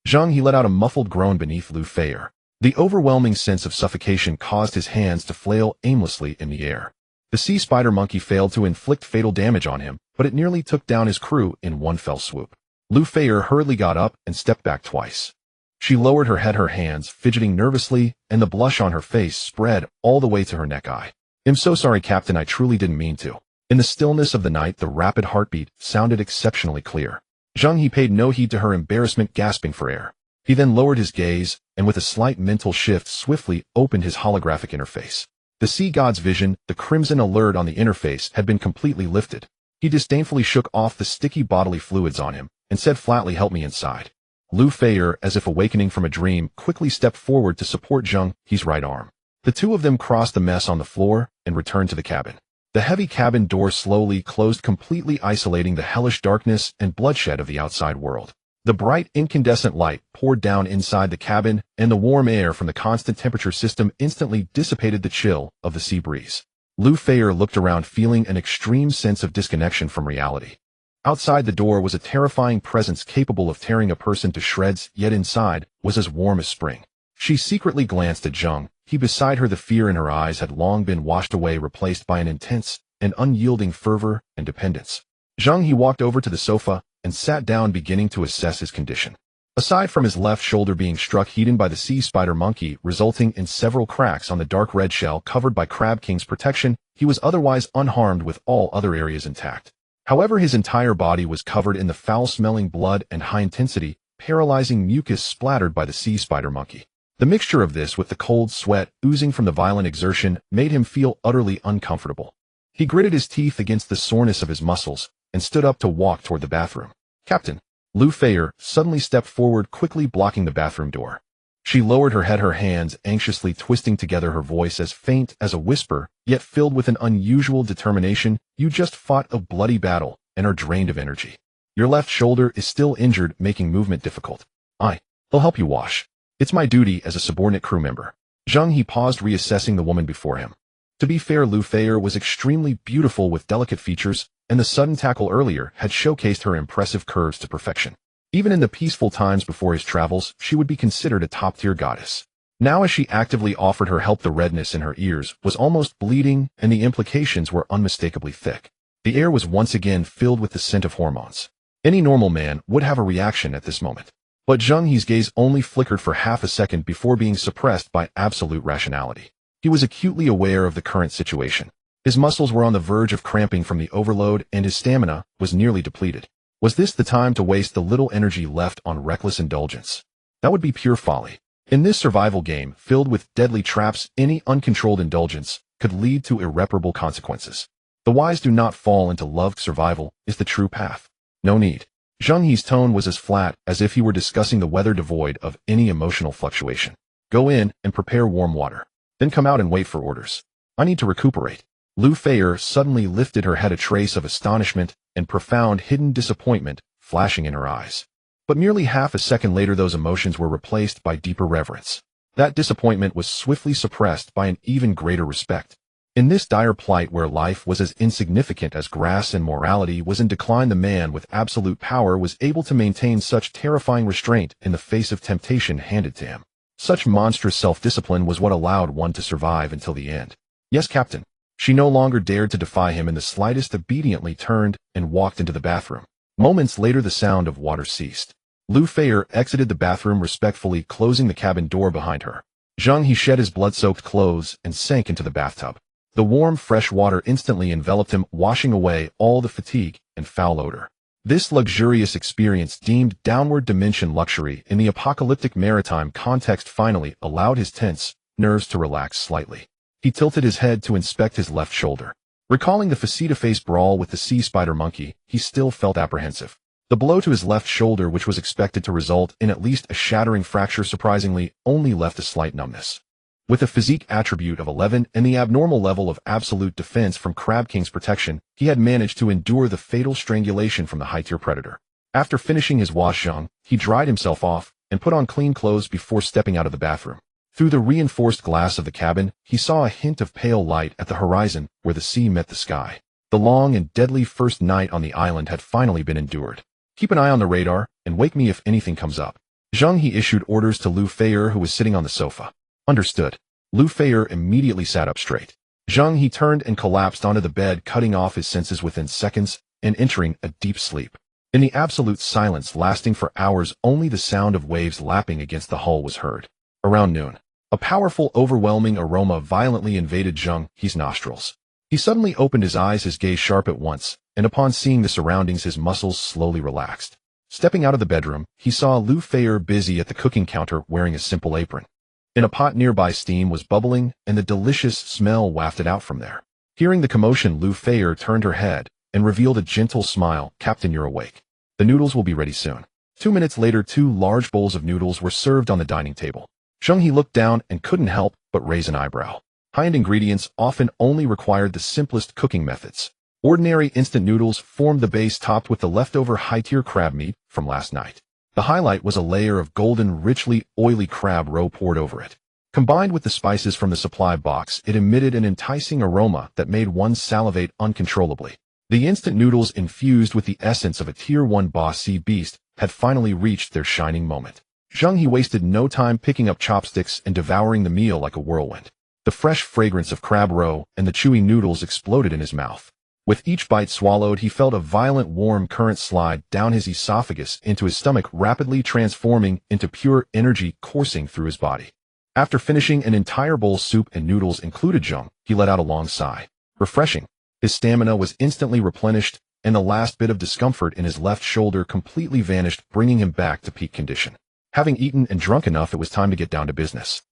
Zheng He let out a muffled groan beneath Lu Feier. The overwhelming sense of suffocation caused his hands to flail aimlessly in the air. The sea spider monkey failed to inflict fatal damage on him, but it nearly took down his crew in one fell swoop. Lu Feier hurriedly got up and stepped back twice. She lowered her head, her hands fidgeting nervously, and the blush on her face spread all the way to her neck. I'm so sorry, Captain, I truly didn't mean to. In the stillness of the night, the rapid heartbeat sounded exceptionally clear. Zheng He paid no heed to her embarrassment, gasping for air. He then lowered his gaze, and with a slight mental shift swiftly opened his holographic interface. The sea god's vision, the crimson alert on the interface, had been completely lifted. He disdainfully shook off the sticky bodily fluids on him, and said flatly, "Help me inside." Lu Feier, as if awakening from a dream, quickly stepped forward to support Zheng He's right arm. The two of them crossed the mess on the floor and returned to the cabin. The heavy cabin door slowly closed, completely isolating the hellish darkness and bloodshed of the outside world. The bright, incandescent light poured down inside the cabin, and the warm air from the constant temperature system instantly dissipated the chill of the sea breeze. Lu Feier looked around, feeling an extreme sense of disconnection from reality. Outside the door was a terrifying presence capable of tearing a person to shreds, yet inside was as warm as spring. She secretly glanced at Zheng He beside her. The fear in her eyes had long been washed away, replaced by an intense and unyielding fervor and dependence. Zheng He walked over to the sofa and sat down, beginning to assess his condition. Aside from his left shoulder being struck heated by the sea spider monkey, resulting in several cracks on the dark red shell covered by Crab King's protection, he was otherwise unharmed with all other areas intact. However, his entire body was covered in the foul-smelling blood and high-intensity, paralyzing mucus splattered by the sea spider monkey. The mixture of this with the cold sweat oozing from the violent exertion made him feel utterly uncomfortable. He gritted his teeth against the soreness of his muscles and stood up to walk toward the bathroom. "Captain." Lu Feier suddenly stepped forward, quickly blocking the bathroom door. She lowered her head, her hands anxiously twisting together, her voice as faint as a whisper, yet filled with an unusual determination. "You just fought a bloody battle and are drained of energy. Your left shoulder is still injured, making movement difficult. I'll help you wash. It's my duty as a subordinate crew member." Zheng He paused, reassessing the woman before him. To be fair, Lu Feier was extremely beautiful with delicate features, and the sudden tackle earlier had showcased her impressive curves to perfection. Even in the peaceful times before his travels, she would be considered a top-tier goddess. Now as she actively offered her help, the redness in her ears was almost bleeding, and the implications were unmistakably thick. The air was once again filled with the scent of hormones. Any normal man would have a reaction at this moment. But Zheng He's gaze only flickered for half a second before being suppressed by absolute rationality. He was acutely aware of the current situation. His muscles were on the verge of cramping from the overload, and his stamina was nearly depleted. Was this the time to waste the little energy left on reckless indulgence? That would be pure folly. In this survival game, filled with deadly traps, any uncontrolled indulgence could lead to irreparable consequences. The wise do not fall into love. Survival is the true path. No need. Zheng He's tone was as flat as if he were discussing the weather, devoid of any emotional fluctuation. "Go in and prepare warm water. Then come out and wait for orders. I need to recuperate." Lu Feier suddenly lifted her head, a trace of astonishment and profound hidden disappointment flashing in her eyes. But merely half a second later, those emotions were replaced by deeper reverence. That disappointment was swiftly suppressed by an even greater respect. In this dire plight, where life was as insignificant as grass and morality was in decline, the man with absolute power was able to maintain such terrifying restraint in the face of temptation handed to him. Such monstrous self-discipline was what allowed one to survive until the end. "Yes, Captain." She no longer dared to defy him in the slightest, obediently turned and walked into the bathroom. Moments later, the sound of water ceased. Lu Feier exited the bathroom respectfully, closing the cabin door behind her. Zheng He shed his blood-soaked clothes and sank into the bathtub. The warm, fresh water instantly enveloped him, washing away all the fatigue and foul odor. This luxurious experience, deemed downward dimension luxury in the apocalyptic maritime context, finally allowed his tense nerves to relax slightly. He tilted his head to inspect his left shoulder. Recalling the face-to-face brawl with the sea spider monkey, he still felt apprehensive. The blow to his left shoulder, which was expected to result in at least a shattering fracture, surprisingly only left a slight numbness. With a physique attribute of 11 and the abnormal level of absolute defense from Crab King's protection, he had managed to endure the fatal strangulation from the high-tier predator. After finishing his wash, he dried himself off and put on clean clothes before stepping out of the bathroom. Through the reinforced glass of the cabin, he saw a hint of pale light at the horizon where the sea met the sky. The long and deadly first night on the island had finally been endured. "Keep an eye on the radar and wake me if anything comes up." Zheng He issued orders to Lu Feier, who was sitting on the sofa. "Understood." Lu Feier immediately sat up straight. Zheng He turned and collapsed onto the bed, cutting off his senses within seconds and entering a deep sleep. In the absolute silence lasting for hours, only the sound of waves lapping against the hull was heard. Around noon, a powerful, overwhelming aroma violently invaded Zheng He's nostrils. He suddenly opened his eyes, his gaze sharp at once, and upon seeing the surroundings, his muscles slowly relaxed. Stepping out of the bedroom, he saw Lu Feier busy at the cooking counter wearing a simple apron. In a pot nearby, steam was bubbling, and the delicious smell wafted out from there. Hearing the commotion, Lu Feier turned her head and revealed a gentle smile. "Captain, you're awake. The noodles will be ready soon." 2 minutes later, 2 large bowls of noodles were served on the dining table. Zheng He looked down and couldn't help but raise an eyebrow. High-end ingredients often only required the simplest cooking methods. Ordinary instant noodles formed the base, topped with the leftover high-tier crab meat from last night. The highlight was a layer of golden, richly oily crab roe poured over it. Combined with the spices from the supply box, it emitted an enticing aroma that made one salivate uncontrollably. The instant noodles, infused with the essence of a Tier 1 boss sea beast, had finally reached their shining moment. Zheng He wasted no time picking up chopsticks and devouring the meal like a whirlwind. The fresh fragrance of crab roe and the chewy noodles exploded in his mouth. With each bite swallowed, he felt a violent warm current slide down his esophagus into his stomach, rapidly transforming into pure energy coursing through his body. After finishing an entire bowl, soup and noodles included Zheng, he let out a long sigh. Refreshing. His stamina was instantly replenished, and the last bit of discomfort in his left shoulder completely vanished, bringing him back to peak condition. Having eaten and drunk enough, it was time to get down to business.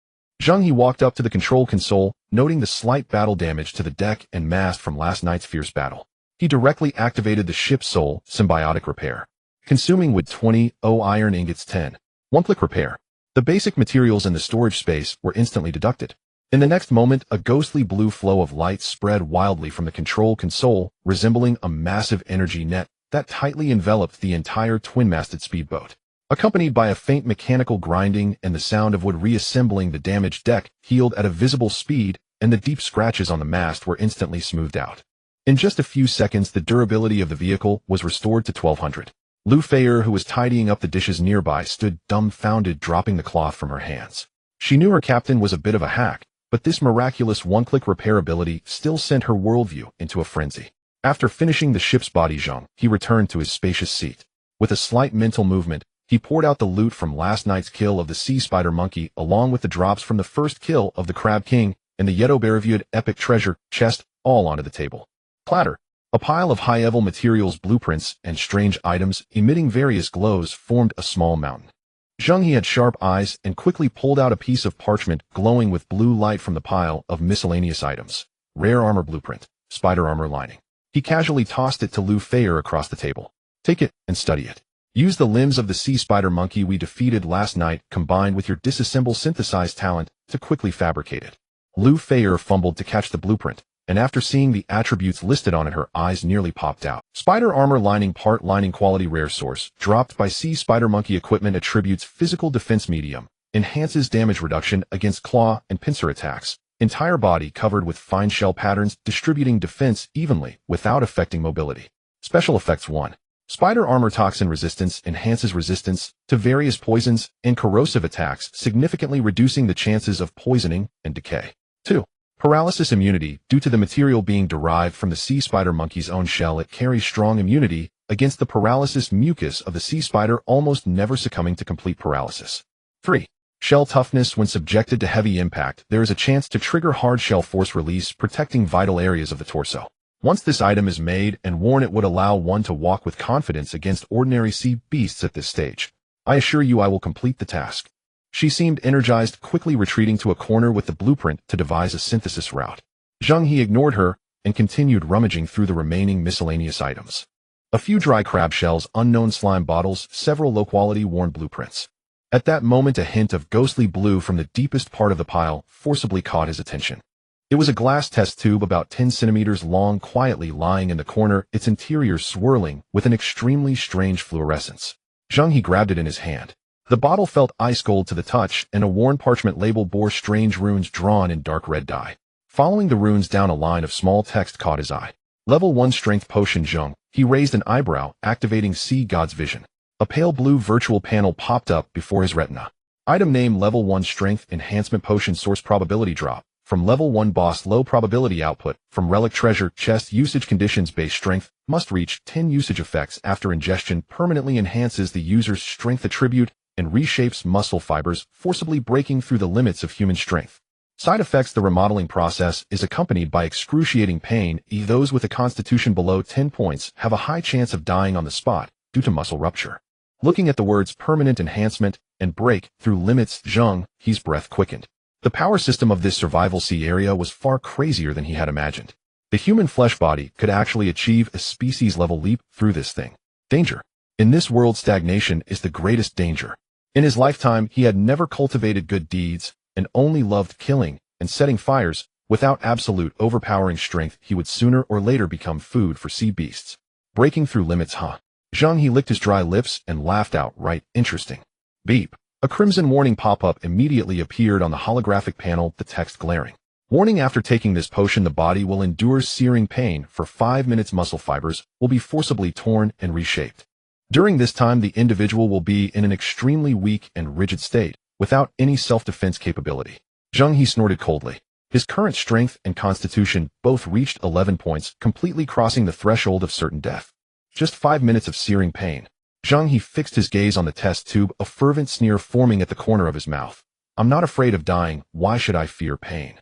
Zheng He walked up to the control console, noting the slight battle damage to the deck and mast from last night's fierce battle. He directly activated the ship's soul symbiotic repair, consuming with 20 iron ingots 10. One-click repair. The basic materials in the storage space were instantly deducted. In the next moment, a ghostly blue flow of light spread wildly from the control console, resembling a massive energy net that tightly enveloped the entire twin-masted speedboat. Accompanied by a faint mechanical grinding and the sound of wood reassembling, the damaged deck healed at a visible speed, and the deep scratches on the mast were instantly smoothed out. In just a few seconds, the durability of the vehicle was restored to 1200. Lu Feier, who was tidying up the dishes nearby, stood dumbfounded, dropping the cloth from her hands. She knew her captain was a bit of a hack, but this miraculous one-click repair ability still sent her worldview into a frenzy. After finishing the ship's body, Zheng He returned to his spacious seat. With a slight mental movement, he poured out the loot from last night's kill of the sea spider monkey, along with the drops from the first kill of the crab king and the Yetoberevud epic treasure chest, all onto the table. Clatter. A pile of high-level materials, blueprints, and strange items emitting various glows formed a small mountain. Zheng He had sharp eyes and quickly pulled out a piece of parchment glowing with blue light from the pile of miscellaneous items. Rare armor blueprint, spider armor lining. He casually tossed it to Lu Feier across the table. Take it and study it. Use the limbs of the sea spider monkey we defeated last night, combined with your disassemble synthesized talent, to quickly fabricate it. Lu Feier fumbled to catch the blueprint, and after seeing the attributes listed on it, her eyes nearly popped out. Spider armor lining, part lining, quality rare source, dropped by sea spider monkey equipment, attributes physical defense medium, enhances damage reduction against claw and pincer attacks, entire body covered with fine shell patterns, distributing defense evenly without affecting mobility. Special effects 1. Spider armor toxin resistance, enhances resistance to various poisons and corrosive attacks, significantly reducing the chances of poisoning and decay. 2. Paralysis immunity, due to the material being derived from the sea spider monkey's own shell, it carries strong immunity against the paralysis mucus of the sea spider, almost never succumbing to complete paralysis. 3. Shell toughness, when subjected to heavy impact, there is a chance to trigger hard shell force release, protecting vital areas of the torso. Once this item is made and worn, it would allow one to walk with confidence against ordinary sea beasts at this stage. I assure you I will complete the task. She seemed energized, quickly retreating to a corner with the blueprint to devise a synthesis route. Zheng He ignored her and continued rummaging through the remaining miscellaneous items. A few dry crab shells, unknown slime bottles, several low-quality worn blueprints. At that moment, a hint of ghostly blue from the deepest part of the pile forcibly caught his attention. It was a glass test tube about 10 centimeters long, quietly lying in the corner, its interior swirling with an extremely strange fluorescence. Zheng He grabbed it in his hand. The bottle felt ice cold to the touch, and a worn parchment label bore strange runes drawn in dark red dye. Following the runes down, a line of small text caught his eye. Level 1 strength potion Zheng. He raised an eyebrow, activating Sea God's vision. A pale blue virtual panel popped up before his retina. Item name: level 1 strength enhancement potion. Source: probability drop. From level 1 boss, low probability output. From relic treasure chest. Usage conditions: base strength, must reach 10 usage effects after ingestion, permanently enhances the user's strength attribute, and reshapes muscle fibers, forcibly breaking through the limits of human strength. Side effects: the remodeling process is accompanied by excruciating pain. Those with a constitution below 10 points have a high chance of dying on the spot due to muscle rupture. Looking at the words permanent enhancement and break through limits, Zheng He's breath quickened. The power system of this survival sea area was far crazier than he had imagined. The human flesh body could actually achieve a species-level leap through this thing. Danger. In this world, stagnation is the greatest danger. In his lifetime, he had never cultivated good deeds and only loved killing and setting fires. Without absolute overpowering strength, he would sooner or later become food for sea beasts. Breaking through limits, huh? Zheng He licked his dry lips and laughed outright. Interesting. Beep. A crimson warning pop-up immediately appeared on the holographic panel, the text glaring. Warning: after taking this potion, the body will endure searing pain for 5 minutes. Muscle fibers will be forcibly torn and reshaped. During this time, the individual will be in an extremely weak and rigid state, without any self-defense capability. Zheng He snorted coldly. His current strength and constitution both reached 11 points, completely crossing the threshold of certain death. Just 5 minutes of searing pain. Zheng He fixed his gaze on the test tube, a fervent sneer forming at the corner of his mouth. I'm not afraid of dying, why should I fear pain?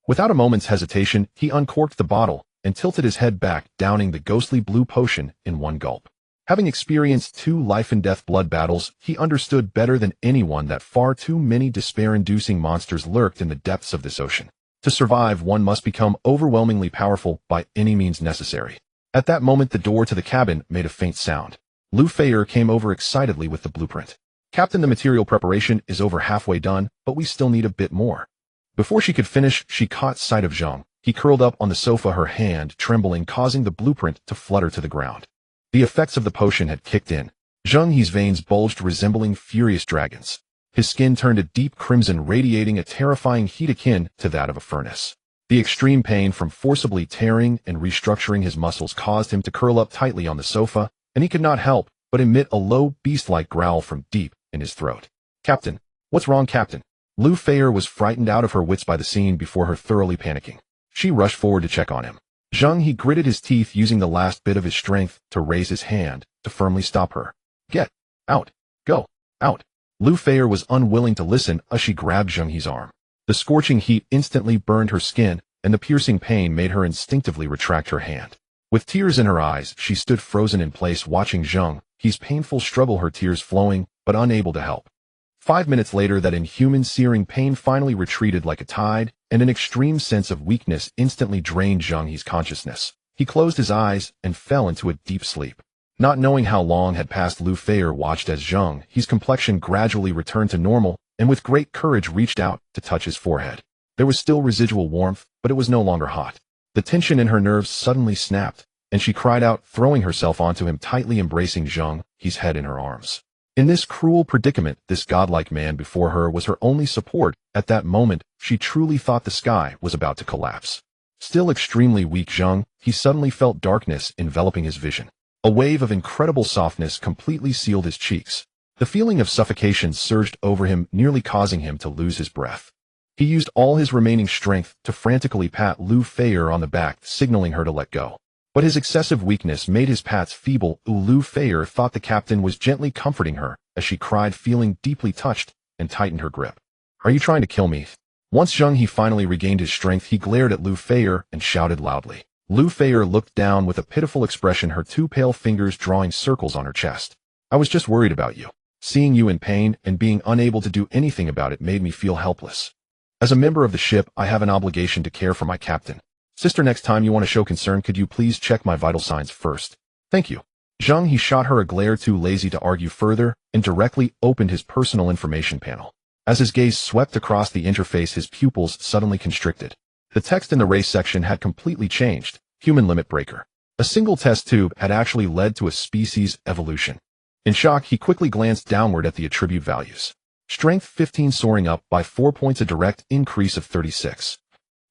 Without a moment's hesitation, he uncorked the bottle and tilted his head back, downing the ghostly blue potion in one gulp. Having experienced 2 life-and-death blood battles, he understood better than anyone that far too many despair-inducing monsters lurked in the depths of this ocean. To survive, one must become overwhelmingly powerful by any means necessary. At that moment, the door to the cabin made a faint sound. Lu Feier came over excitedly with the blueprint. Captain, the material preparation is over halfway done, but we still need a bit more. Before she could finish, she caught sight of Zheng. He curled up on the sofa, her hand trembling, causing the blueprint to flutter to the ground. The effects of the potion had kicked in. Zheng He's veins bulged, resembling furious dragons. His skin turned a deep crimson, radiating a terrifying heat akin to that of a furnace. The extreme pain from forcibly tearing and restructuring his muscles caused him to curl up tightly on the sofa, and he could not help but emit a low, beast-like growl from deep in his throat. Captain, what's wrong, Captain? Lu Feier was frightened out of her wits by the scene before her, thoroughly panicking. She rushed forward to check on him. Zheng He gritted his teeth, using the last bit of his strength to raise his hand to firmly stop her. Get out. Go out. Lu Feier was unwilling to listen as she grabbed Zheng He's arm. The scorching heat instantly burned her skin, and the piercing pain made her instinctively retract her hand. With tears in her eyes, she stood frozen in place, watching Zheng He's painful struggle, her tears flowing, but unable to help. 5 minutes later, that inhuman, searing pain finally retreated like a tide, and an extreme sense of weakness instantly drained Zheng He's consciousness. He closed his eyes and fell into a deep sleep. Not knowing how long had passed, Lu Feier watched as Zheng He's complexion gradually returned to normal, and with great courage reached out to touch his forehead. There was still residual warmth, but it was no longer hot. The tension in her nerves suddenly snapped, and she cried out, throwing herself onto him, tightly embracing Zheng He's head in her arms. In this cruel predicament, this godlike man before her was her only support. At that moment, she truly thought the sky was about to collapse. Still extremely weak, Zheng He suddenly felt darkness enveloping his vision. A wave of incredible softness completely sealed his cheeks. The feeling of suffocation surged over him, nearly causing him to lose his breath. He used all his remaining strength to frantically pat Lu Feier on the back, signaling her to let go. But his excessive weakness made his pats feeble. Lu Feier thought the captain was gently comforting her as she cried, feeling deeply touched, and tightened her grip. Are you trying to kill me? Once Zheng He finally regained his strength, he glared at Lu Feier and shouted loudly. Lu Feier looked down with a pitiful expression, her 2 pale fingers drawing circles on her chest. I was just worried about you. Seeing you in pain and being unable to do anything about it made me feel helpless. As a member of the ship, I have an obligation to care for my captain. Sister, next time you want to show concern, could you please check my vital signs first? Thank you. Zheng He shot her a glare too lazy to argue further and directly opened his personal information panel. As his gaze swept across the interface, his pupils suddenly constricted. The text in the race section had completely changed. Human limit breaker. A single test tube had actually led to a species evolution. In shock, he quickly glanced downward at the attribute values. Strength 15 soaring up by 4 points, a direct increase of 36.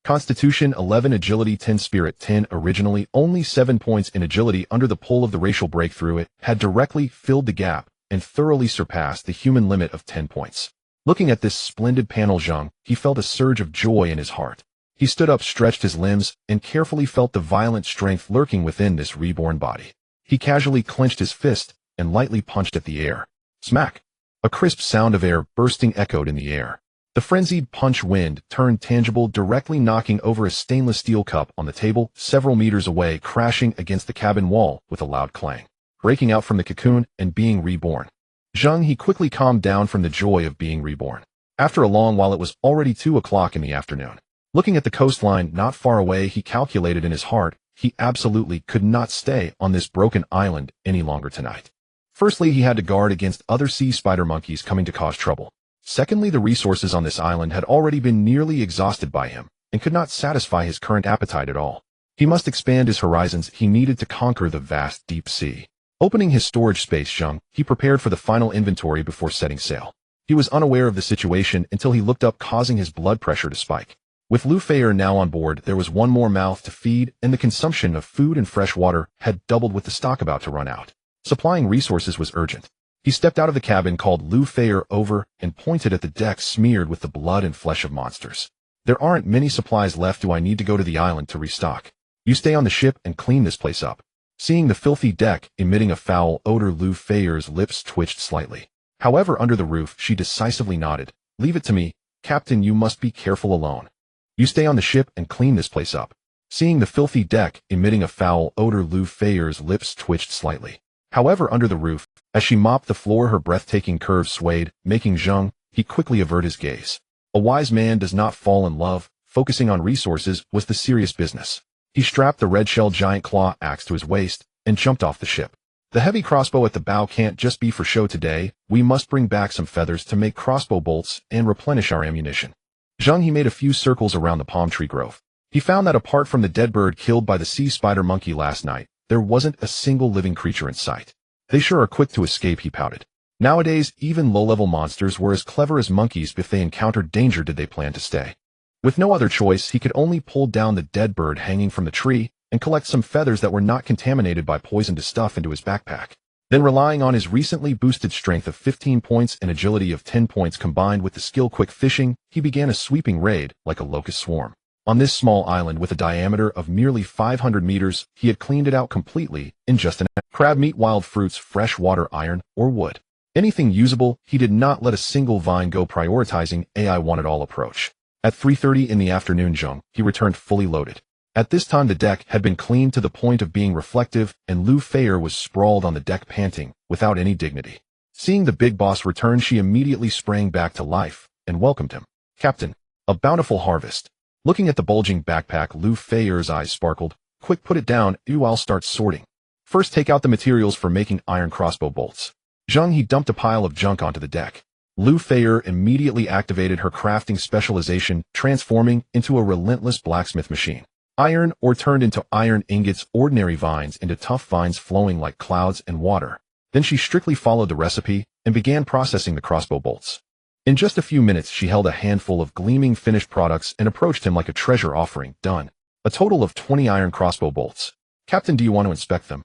Constitution 11, Agility 10, Spirit 10. Originally only 7 points in agility, under the pull of the racial breakthrough, it had directly filled the gap and thoroughly surpassed the human limit of 10 points. Looking at this splendid panel, Zheng He felt a surge of joy in his heart. He stood up, stretched his limbs, and carefully felt the violent strength lurking within this reborn body. He casually clenched his fist and lightly punched at the air. Smack! A crisp sound of air bursting echoed in the air. The frenzied punch wind turned tangible, directly knocking over a stainless steel cup on the table several meters away, crashing against the cabin wall with a loud clang. Breaking out from the cocoon and being reborn. Zheng He quickly calmed down from the joy of being reborn. After a long while, it was already 2 o'clock in the afternoon. Looking at the coastline not far away, he calculated in his heart he absolutely could not stay on this broken island any longer tonight. Firstly, he had to guard against other sea spider monkeys coming to cause trouble. Secondly, the resources on this island had already been nearly exhausted by him and could not satisfy his current appetite at all. He must expand his horizons. He needed to conquer the vast deep sea. Opening his storage space, Zheng He prepared for the final inventory before setting sail. He was unaware of the situation until he looked up, causing his blood pressure to spike. With Lu Feier now on board, there was one more mouth to feed, and the consumption of food and fresh water had doubled with the stock about to run out. Supplying resources was urgent. He stepped out of the cabin, called Lu Feier over, and pointed at the deck smeared with the blood and flesh of monsters. There aren't many supplies left. Do I need to go to the island to restock? You stay on the ship and clean this place up. Seeing the filthy deck emitting a foul odor, Lou Fayer's lips twitched slightly. However, under the roof, she decisively nodded. Leave it to me, Captain. You must be careful alone. You stay on the ship and clean this place up. Seeing the filthy deck emitting a foul odor, Lou Fayer's lips twitched slightly. However, under the roof, as she mopped the floor, her breathtaking curves swayed, making Zheng He quickly avert his gaze. A wise man does not fall in love. Focusing on resources was the serious business. He strapped the red-shell giant claw axe to his waist and jumped off the ship. The heavy crossbow at the bow can't just be for show today. We must bring back some feathers to make crossbow bolts and replenish our ammunition. Zheng He made a few circles around the palm tree grove. He found that apart from the dead bird killed by the sea spider monkey last night, there wasn't a single living creature in sight. They sure are quick to escape, he pouted. Nowadays, even low-level monsters were as clever as monkeys. If they encountered danger, did they plan to stay? With no other choice, he could only pull down the dead bird hanging from the tree and collect some feathers that were not contaminated by poison to stuff into his backpack. Then, relying on his recently boosted strength of 15 points and agility of 10 points combined with the skill quick fishing, he began a sweeping raid like a locust swarm. On this small island with a diameter of merely 500 meters, he had cleaned it out completely in just an hour. Crab meat, wild fruits, fresh water, iron, or wood. Anything usable. He did not let a single vine go, prioritizing AI want-it-all approach. At 3:30 in the afternoon, Zheng He returned fully loaded. At this time, the deck had been cleaned to the point of being reflective, and Lou Fayer was sprawled on the deck panting, without any dignity. Seeing the big boss return, she immediately sprang back to life and welcomed him. Captain, a bountiful harvest. Looking at the bulging backpack, Lou Fayer's eyes sparkled. Quick, put it down. I'll start sorting. First, take out the materials for making iron crossbow bolts. Zheng He dumped a pile of junk onto the deck. Lou Fayer immediately activated her crafting specialization, transforming into a relentless blacksmith machine. Iron ore turned into iron ingots, ordinary vines into tough vines flowing like clouds and water. Then she strictly followed the recipe and began processing the crossbow bolts. In just a few minutes, she held a handful of gleaming finished products and approached him like a treasure offering. Done. A total of 20 iron crossbow bolts. Captain, do you want to inspect them?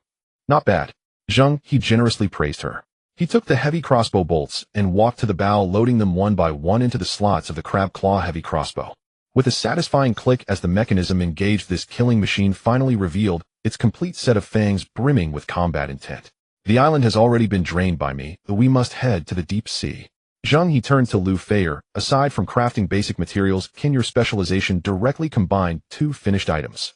Not bad. Zheng He generously praised her. He took the heavy crossbow bolts and walked to the bow, loading them one by one into the slots of the crab claw heavy crossbow. With a satisfying click as the mechanism engaged, this killing machine finally revealed its complete set of fangs brimming with combat intent. The island has already been drained by me, but we must head to the deep sea. Zheng He turned to Lou Fayer. Aside from crafting basic materials, can your specialization directly combine two finished items?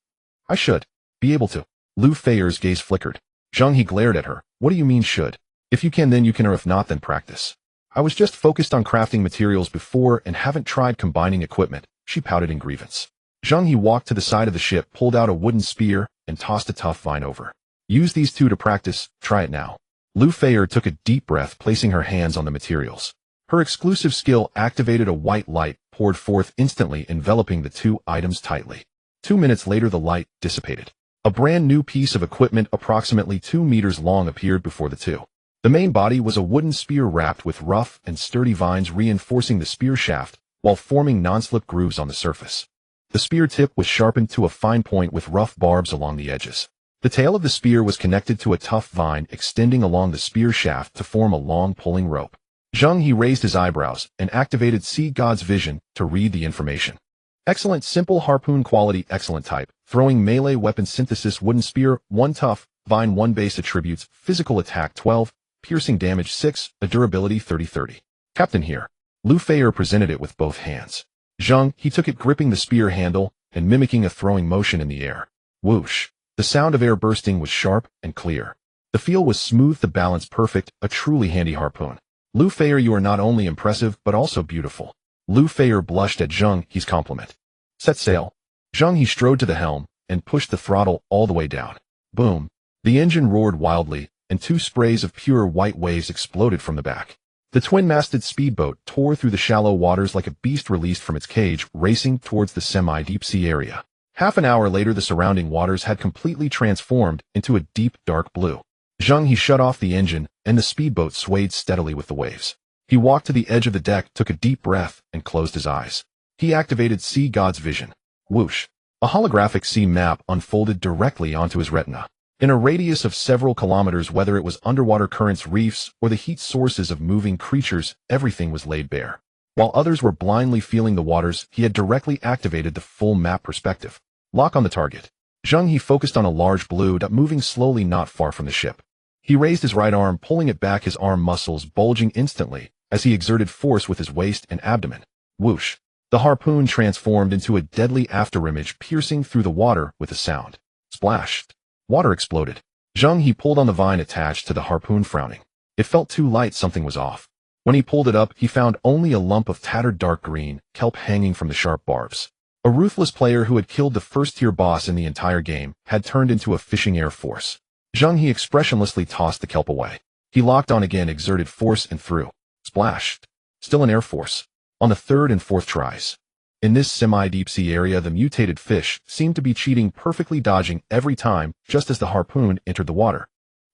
I should be able to. Lou Fayer's gaze flickered. Zheng He glared at her. What do you mean should? If you can, then you can, or if not, then practice. I was just focused on crafting materials before and haven't tried combining equipment, she pouted in grievance. Zheng He walked to the side of the ship, pulled out a wooden spear, and tossed a tough vine over. Use these two to practice. Try it now. Lou Fayer took a deep breath, placing her hands on the materials. Her exclusive skill activated. A white light poured forth instantly, enveloping the two items tightly. 2 minutes later, the light dissipated. A brand new piece of equipment approximately 2 meters long appeared before the two. The main body was a wooden spear wrapped with rough and sturdy vines reinforcing the spear shaft while forming non-slip grooves on the surface. The spear tip was sharpened to a fine point with rough barbs along the edges. The tail of the spear was connected to a tough vine extending along the spear shaft to form a long pulling rope. Zheng He raised his eyebrows and activated Sea God's vision to read the information. Excellent simple harpoon quality, excellent type, throwing melee weapon synthesis, wooden spear, 1 tough, vine 1 base attributes, physical attack 12, piercing damage 6, a durability 30-30. Captain here. Lou Fayer presented it with both hands. Zheng He took it, gripping the spear handle and mimicking a throwing motion in the air. Whoosh. The sound of air bursting was sharp and clear. The feel was smooth, the balance perfect, a truly handy harpoon. Lou Fayer, you are not only impressive, but also beautiful. Lou Fayer blushed at Zheng He's compliment. Set sail. Zheng He strode to the helm and pushed the throttle all the way down. Boom. The engine roared wildly, and 2 sprays of pure white waves exploded from the back. The twin-masted speedboat tore through the shallow waters like a beast released from its cage, racing towards the semi-deep sea area. Half an hour later, the surrounding waters had completely transformed into a deep, dark blue. Zheng He shut off the engine, and the speedboat swayed steadily with the waves. He walked to the edge of the deck, took a deep breath, and closed his eyes. He activated Sea God's vision. Whoosh. A holographic sea map unfolded directly onto his retina. In a radius of several kilometers, whether it was underwater currents, reefs, or the heat sources of moving creatures, everything was laid bare. While others were blindly feeling the waters, he had directly activated the full map perspective. Lock on the target. Zheng He focused on a large blue dot moving slowly not far from the ship. He raised his right arm, pulling it back, his arm muscles bulging instantly as he exerted force with his waist and abdomen. Whoosh! The harpoon transformed into a deadly afterimage, piercing through the water with a sound. Splash! Water exploded. Zheng He pulled on the vine attached to the harpoon, frowning. It felt too light, something was off. When he pulled it up, he found only a lump of tattered dark green kelp hanging from the sharp barbs. A ruthless player who had killed the first-tier boss in the entire game had turned into a fishing air force. Zheng He expressionlessly tossed the kelp away. He locked on again, exerted force, and threw. Splash! Still an air force. On the third and fourth tries. In this semi-deep sea area, the mutated fish seemed to be cheating, perfectly dodging every time just as the harpoon entered the water.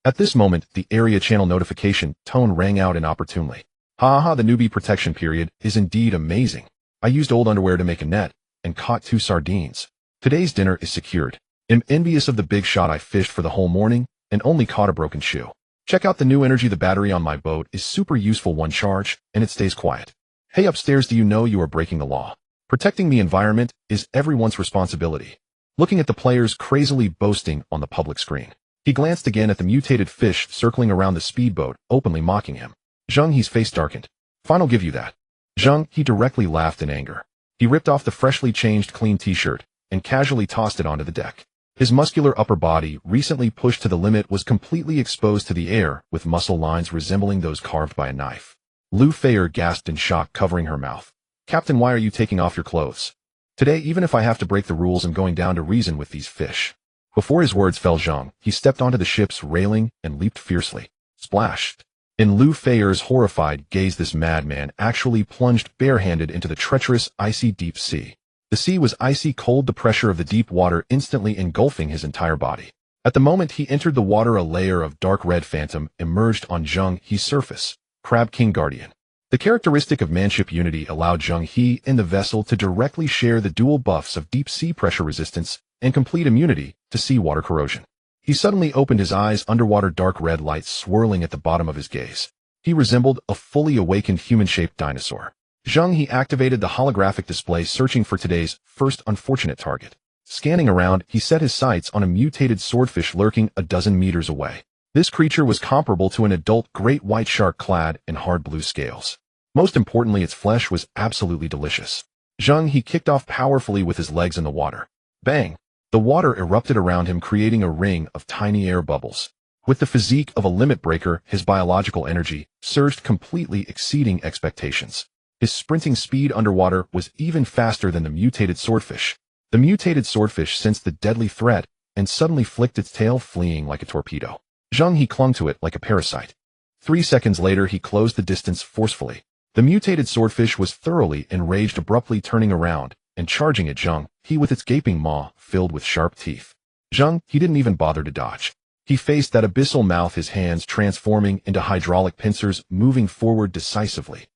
At this moment, the area channel notification tone rang out inopportunely. Ha, the newbie protection period is indeed amazing. I used old underwear to make a net and caught 2 sardines. Today's dinner is secured. Am envious of the big shot I fished for the whole morning and only caught a broken shoe. Check out the new energy. The battery on my boat is super useful, one charge, and it stays quiet. Hey upstairs, do you know you are breaking the law? Protecting the environment is everyone's responsibility. Looking at the players crazily boasting on the public screen, he glanced again at the mutated fish circling around the speedboat, openly mocking him. Zheng He's face darkened. Fine, I'll give you that. Zheng He directly laughed in anger. He ripped off the freshly changed clean t-shirt and casually tossed it onto the deck. His muscular upper body, recently pushed to the limit, was completely exposed to the air, with muscle lines resembling those carved by a knife. Lu Feier gasped in shock, covering her mouth. Captain, why are you taking off your clothes? Today, even if I have to break the rules, I'm going down to reason with these fish. Before his words fell, Zheng He stepped onto the ship's railing and leaped fiercely. Splashed. In Lu Feier's horrified gaze, this madman actually plunged barehanded into the treacherous, icy deep sea. The sea was icy cold, the pressure of the deep water instantly engulfing his entire body. At the moment he entered the water, a layer of dark red phantom emerged on Zheng He's surface. Crab King Guardian. The characteristic of manship unity allowed Zheng He and the vessel to directly share the dual buffs of deep sea pressure resistance and complete immunity to seawater corrosion. He suddenly opened his eyes, underwater dark red lights swirling at the bottom of his gaze. He resembled a fully awakened human-shaped dinosaur. Zheng He activated the holographic display, searching for today's first unfortunate target. Scanning around, he set his sights on a mutated swordfish lurking a dozen meters away. This creature was comparable to an adult great white shark clad in hard blue scales. Most importantly, its flesh was absolutely delicious. Zheng He kicked off powerfully with his legs in the water. Bang! The water erupted around him, creating a ring of tiny air bubbles. With the physique of a limit breaker, his biological energy surged, completely exceeding expectations. His sprinting speed underwater was even faster than the mutated swordfish. The mutated swordfish sensed the deadly threat and suddenly flicked its tail, fleeing like a torpedo. Zheng He clung to it like a parasite. 3 seconds later, he closed the distance forcefully. The mutated swordfish was thoroughly enraged, abruptly turning around and charging at Zheng He with its gaping maw filled with sharp teeth. Zheng He didn't even bother to dodge. He faced that abyssal mouth, his hands transforming into hydraulic pincers, moving forward decisively.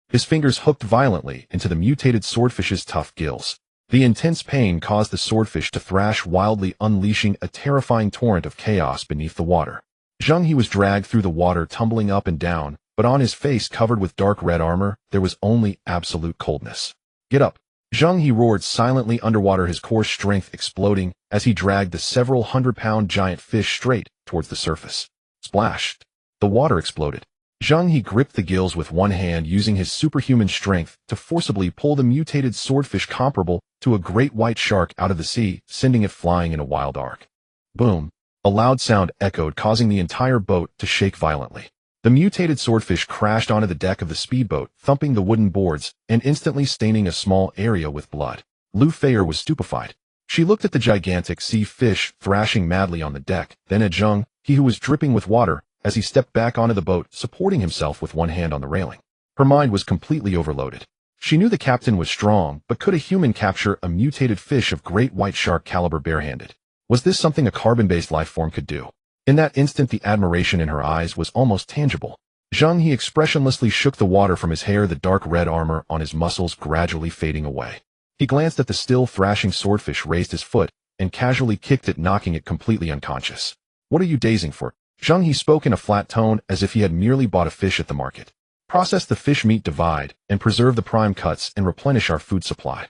His fingers hooked violently into the mutated swordfish's tough gills. The intense pain caused the swordfish to thrash wildly, unleashing a terrifying torrent of chaos beneath the water. Zheng He was dragged through the water, tumbling up and down, but on his face, covered with dark red armor, there was only absolute coldness. Get up! Zheng He roared silently underwater, his core strength exploding as he dragged the several hundred-pound giant fish straight towards the surface. Splashed! The water exploded. Zheng He gripped the gills with one hand, using his superhuman strength to forcibly pull the mutated swordfish, comparable to a great white shark, out of the sea, sending it flying in a wild arc. Boom! A loud sound echoed, causing the entire boat to shake violently. The mutated swordfish crashed onto the deck of the speedboat, thumping the wooden boards and instantly staining a small area with blood. Lu Feier was stupefied. She looked at the gigantic sea fish thrashing madly on the deck, then at Zheng He, who was dripping with water, as he stepped back onto the boat, supporting himself with one hand on the railing. Her mind was completely overloaded. She knew the captain was strong, but could a human capture a mutated fish of great white shark caliber barehanded? Was this something a carbon-based life form could do? In that instant, the admiration in her eyes was almost tangible. Zheng He expressionlessly shook the water from his hair, the dark red armor on his muscles gradually fading away. He glanced at the still thrashing swordfish, raised his foot, and casually kicked it, knocking it completely unconscious. What are you dazing for? Zheng He spoke in a flat tone, as if he had merely bought a fish at the market. Process the fish meat divide, and preserve the prime cuts and replenish our food supply.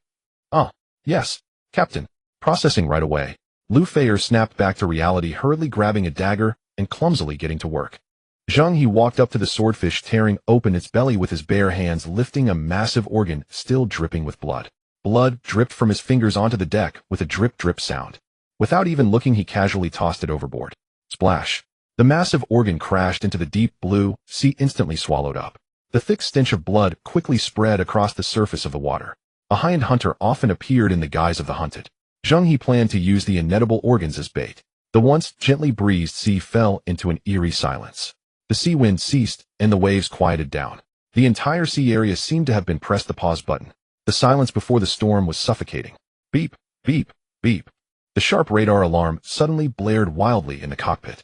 Ah, yes, Captain. Processing right away. Lu Feier snapped back to reality, hurriedly grabbing a dagger and clumsily getting to work. Zheng He walked up to the swordfish, tearing open its belly with his bare hands, lifting a massive organ still dripping with blood. Blood dripped from his fingers onto the deck with a drip-drip sound. Without even looking, he casually tossed it overboard. Splash! The massive organ crashed into the deep blue sea, instantly swallowed up. The thick stench of blood quickly spread across the surface of the water. A hind hunter often appeared in the guise of the hunted. Zheng He planned to use the inedible organs as bait. The once gently breezed sea fell into an eerie silence. The sea wind ceased, and the waves quieted down. The entire sea area seemed to have been pressed the pause button. The silence before the storm was suffocating. Beep, beep, beep. The sharp radar alarm suddenly blared wildly in the cockpit.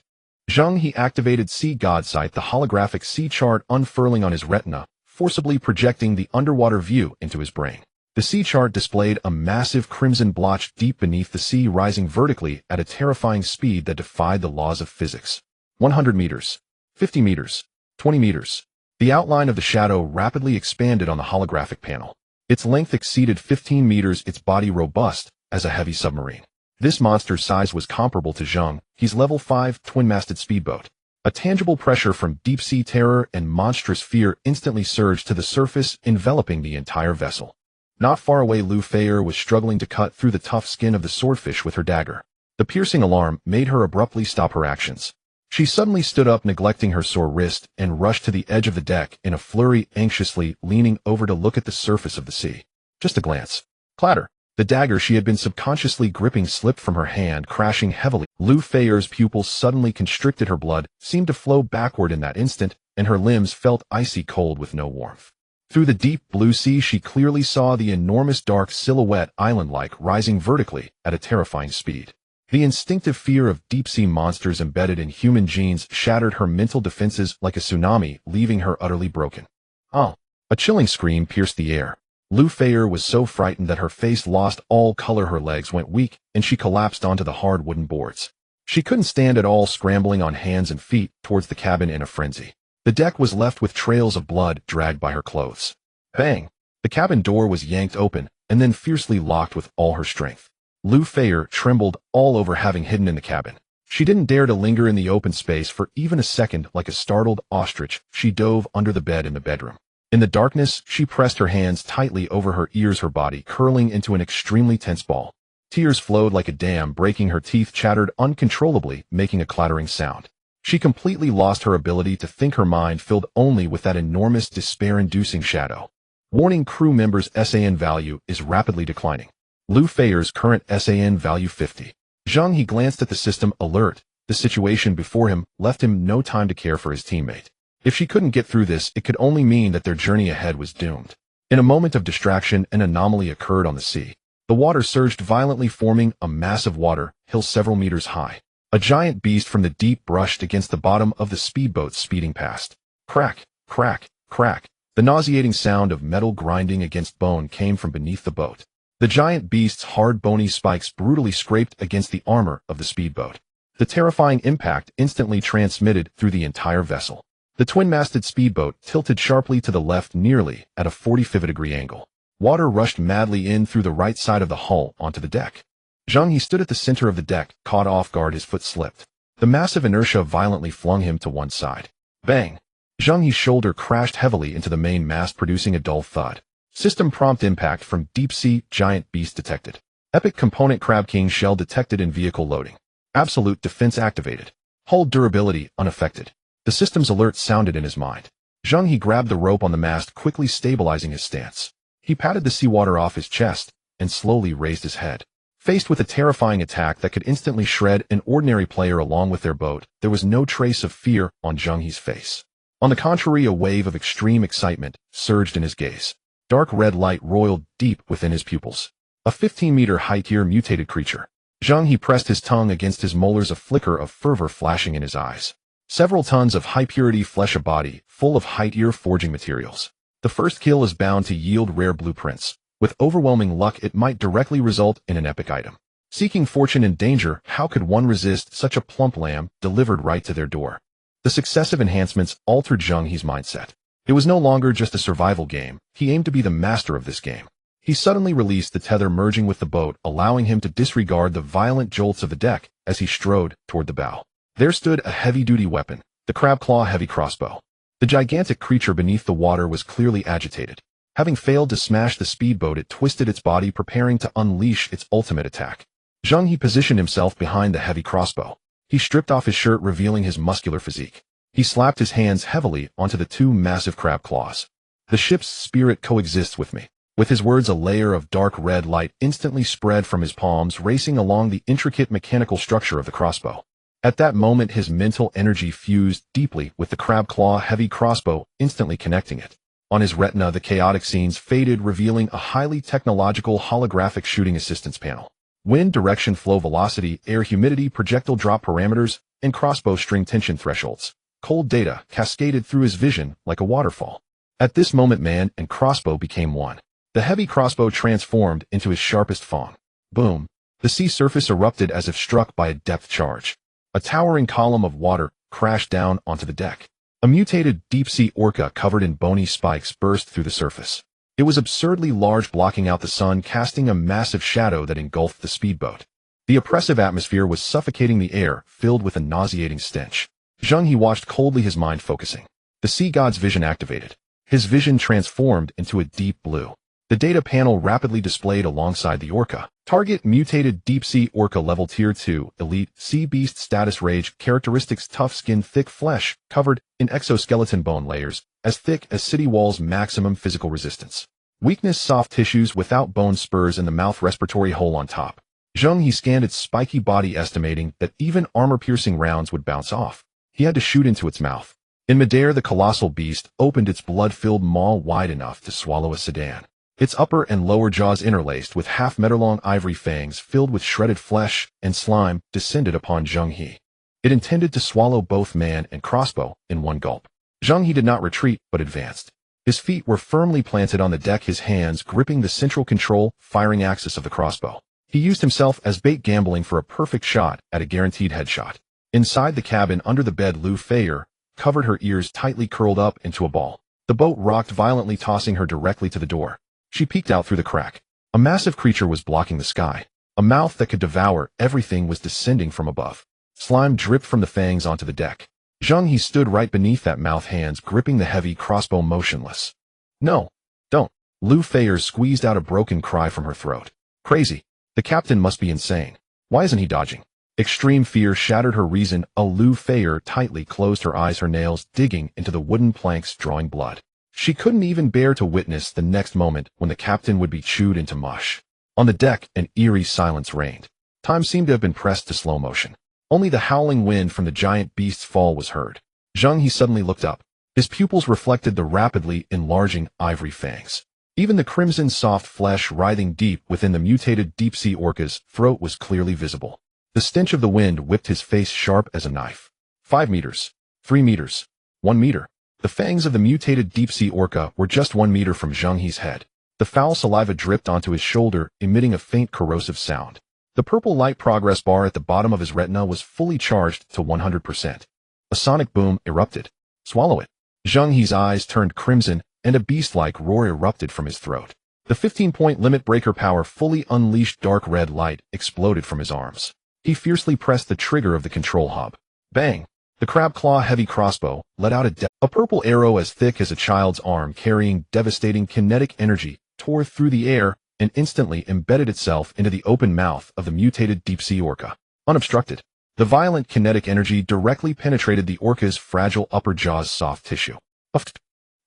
Zheng He activated Sea God Sight, the holographic sea chart unfurling on his retina, forcibly projecting the underwater view into his brain. The sea chart displayed a massive crimson blotch deep beneath the sea, rising vertically at a terrifying speed that defied the laws of physics. 100 meters. 50 meters, 20 meters. The outline of the shadow rapidly expanded on the holographic panel. Its length exceeded 15 meters, its body robust as a heavy submarine. This monster's size was comparable to Zheng He's level 5 twin-masted speedboat. A tangible pressure from deep-sea terror and monstrous fear instantly surged to the surface, enveloping the entire vessel. Not far away, Lu Feier was struggling to cut through the tough skin of the swordfish with her dagger. The piercing alarm made her abruptly stop her actions. She suddenly stood up, neglecting her sore wrist, and rushed to the edge of the deck in a flurry, anxiously leaning over to look at the surface of the sea. Just a glance. Clatter. The dagger she had been subconsciously gripping slipped from her hand, crashing heavily. Lu Feier's pupils suddenly constricted, her blood seemed to flow backward in that instant, and her limbs felt icy cold with no warmth. Through the deep blue sea, she clearly saw the enormous dark silhouette, island-like, rising vertically at a terrifying speed. The instinctive fear of deep-sea monsters embedded in human genes shattered her mental defenses like a tsunami, leaving her utterly broken. Oh! A chilling scream pierced the air. Lu Feier was so frightened that her face lost all color, her legs went weak, and she collapsed onto the hard wooden boards. She couldn't stand at all, scrambling on hands and feet towards the cabin in a frenzy. The deck was left with trails of blood dragged by her clothes. Bang! The cabin door was yanked open, and then fiercely locked with all her strength. Lu Feier trembled all over, having hidden in the cabin. She didn't dare to linger in the open space for even a second. Like a startled ostrich, she dove under the bed in the bedroom. In the darkness, she pressed her hands tightly over her ears, her body curling into an extremely tense ball. Tears flowed like a dam breaking, her teeth chattered uncontrollably, making a clattering sound. She completely lost her ability to think, her mind filled only with that enormous, despair-inducing shadow. Warning: crew members' SAN value is rapidly declining. Lu Feier's current SAN value 50. Zheng He glanced at the system alert. The situation before him left him no time to care for his teammate. If she couldn't get through this, it could only mean that their journey ahead was doomed. In a moment of distraction, an anomaly occurred on the sea. The water surged violently, forming a massive water hill several meters high. A giant beast from the deep brushed against the bottom of the speedboat speeding past. Crack, crack, crack. The nauseating sound of metal grinding against bone came from beneath the boat. The giant beast's hard, bony spikes brutally scraped against the armor of the speedboat. The terrifying impact instantly transmitted through the entire vessel. The twin-masted speedboat tilted sharply to the left, nearly at a 45-degree angle. Water rushed madly in through the right side of the hull onto the deck. Zheng He stood at the center of the deck, caught off guard. His foot slipped. The massive inertia violently flung him to one side. Bang! Zheng He's shoulder crashed heavily into the main mast, producing a dull thud. System prompt: impact from deep-sea giant beast detected. Epic component Crab King shell detected in vehicle loading. Absolute defense activated. Hull durability unaffected. The system's alert sounded in his mind. Zheng He grabbed the rope on the mast, quickly stabilizing his stance. He patted the seawater off his chest and slowly raised his head. Faced with a terrifying attack that could instantly shred an ordinary player along with their boat, there was no trace of fear on Zheng He's face. On the contrary, a wave of extreme excitement surged in his gaze. Dark red light roiled deep within his pupils. A 15-meter height tier mutated creature. Zheng He pressed his tongue against his molars, a flicker of fervor flashing in his eyes. Several tons of high-purity flesh, a body full of high-tier forging materials. The first kill is bound to yield rare blueprints. With overwhelming luck, it might directly result in an epic item. Seeking fortune in danger, how could one resist such a plump lamb delivered right to their door? The successive enhancements altered Zheng He's mindset. It was no longer just a survival game. He aimed to be the master of this game. He suddenly released the tether, merging with the boat, allowing him to disregard the violent jolts of the deck as he strode toward the bow. There stood a heavy-duty weapon, the crab claw heavy crossbow. The gigantic creature beneath the water was clearly agitated. Having failed to smash the speedboat, it twisted its body, preparing to unleash its ultimate attack. Zheng He positioned himself behind the heavy crossbow. He stripped off his shirt, revealing his muscular physique. He slapped his hands heavily onto the two massive crab claws. The ship's spirit coexists with me. With his words, a layer of dark red light instantly spread from his palms, racing along the intricate mechanical structure of the crossbow. At that moment, his mental energy fused deeply with the crab claw heavy crossbow, instantly connecting it. On his retina, the chaotic scenes faded, revealing a highly technological holographic shooting assistance panel. Wind direction, flow velocity, air humidity, projectile drop parameters, and crossbow string tension thresholds. Cold data cascaded through his vision like a waterfall. At this moment, man and crossbow became one. The heavy crossbow transformed into his sharpest fang. Boom! The sea surface erupted as if struck by a depth charge. A towering column of water crashed down onto the deck. A mutated deep-sea orca covered in bony spikes burst through the surface. It was absurdly large, blocking out the sun, casting a massive shadow that engulfed the speedboat. The oppressive atmosphere was suffocating, the air filled with a nauseating stench. Zheng He watched coldly, his mind focusing. The sea god's vision activated. His vision transformed into a deep blue. The data panel rapidly displayed alongside the orca. Target: mutated deep-sea orca, level tier 2, elite, sea beast status, rage, characteristics: tough skin, thick flesh, covered in exoskeleton bone layers, as thick as city walls, maximum physical resistance. Weakness: soft tissues without bone, spurs in the mouth, respiratory hole on top. Zheng He scanned its spiky body, estimating that even armor-piercing rounds would bounce off. He had to shoot into its mouth. In midair, the colossal beast opened its blood-filled maw wide enough to swallow a sedan. Its upper and lower jaws, interlaced with half-meter-long ivory fangs filled with shredded flesh and slime, descended upon Zheng He. It intended to swallow both man and crossbow in one gulp. Zheng He did not retreat, but advanced. His feet were firmly planted on the deck, his hands gripping the central control firing axis of the crossbow. He used himself as bait, gambling for a perfect shot at a guaranteed headshot. Inside the cabin, under the bed, Lu Feier covered, her ears tightly curled up into a ball. The boat rocked violently, tossing her directly to the door. She peeked out through the crack. A massive creature was blocking the sky. A mouth that could devour everything was descending from above. Slime dripped from the fangs onto the deck. Zheng He stood right beneath that mouth, hands gripping the heavy crossbow, motionless. No, don't. Lu Feier squeezed out a broken cry from her throat. Crazy. The captain must be insane. Why isn't he dodging? Extreme fear shattered her reason. Lu Feier tightly closed her eyes, her nails digging into the wooden planks, drawing blood. She couldn't even bear to witness the next moment when the captain would be chewed into mush. On the deck, an eerie silence reigned. Time seemed to have been pressed to slow motion. Only the howling wind from the giant beast's fall was heard. Zheng He suddenly looked up. His pupils reflected the rapidly enlarging ivory fangs. Even the crimson soft flesh writhing deep within the mutated deep-sea orca's throat was clearly visible. The stench of the wind whipped his face sharp as a knife. 5 meters. 3 meters. 1 meter. The fangs of the mutated deep-sea orca were just 1 meter from Zheng He's head. The foul saliva dripped onto his shoulder, emitting a faint corrosive sound. The purple light progress bar at the bottom of his retina was fully charged to 100%. A sonic boom erupted. Swallow it. Zheng He's eyes turned crimson, and a beast-like roar erupted from his throat. The 15-point limit breaker power fully unleashed. Dark red light exploded from his arms. He fiercely pressed the trigger of the control hub. Bang! The crab claw heavy crossbow let out a purple arrow as thick as a child's arm, carrying devastating kinetic energy, tore through the air and instantly embedded itself into the open mouth of the mutated deep-sea orca. Unobstructed, the violent kinetic energy directly penetrated the orca's fragile upper jaw's soft tissue.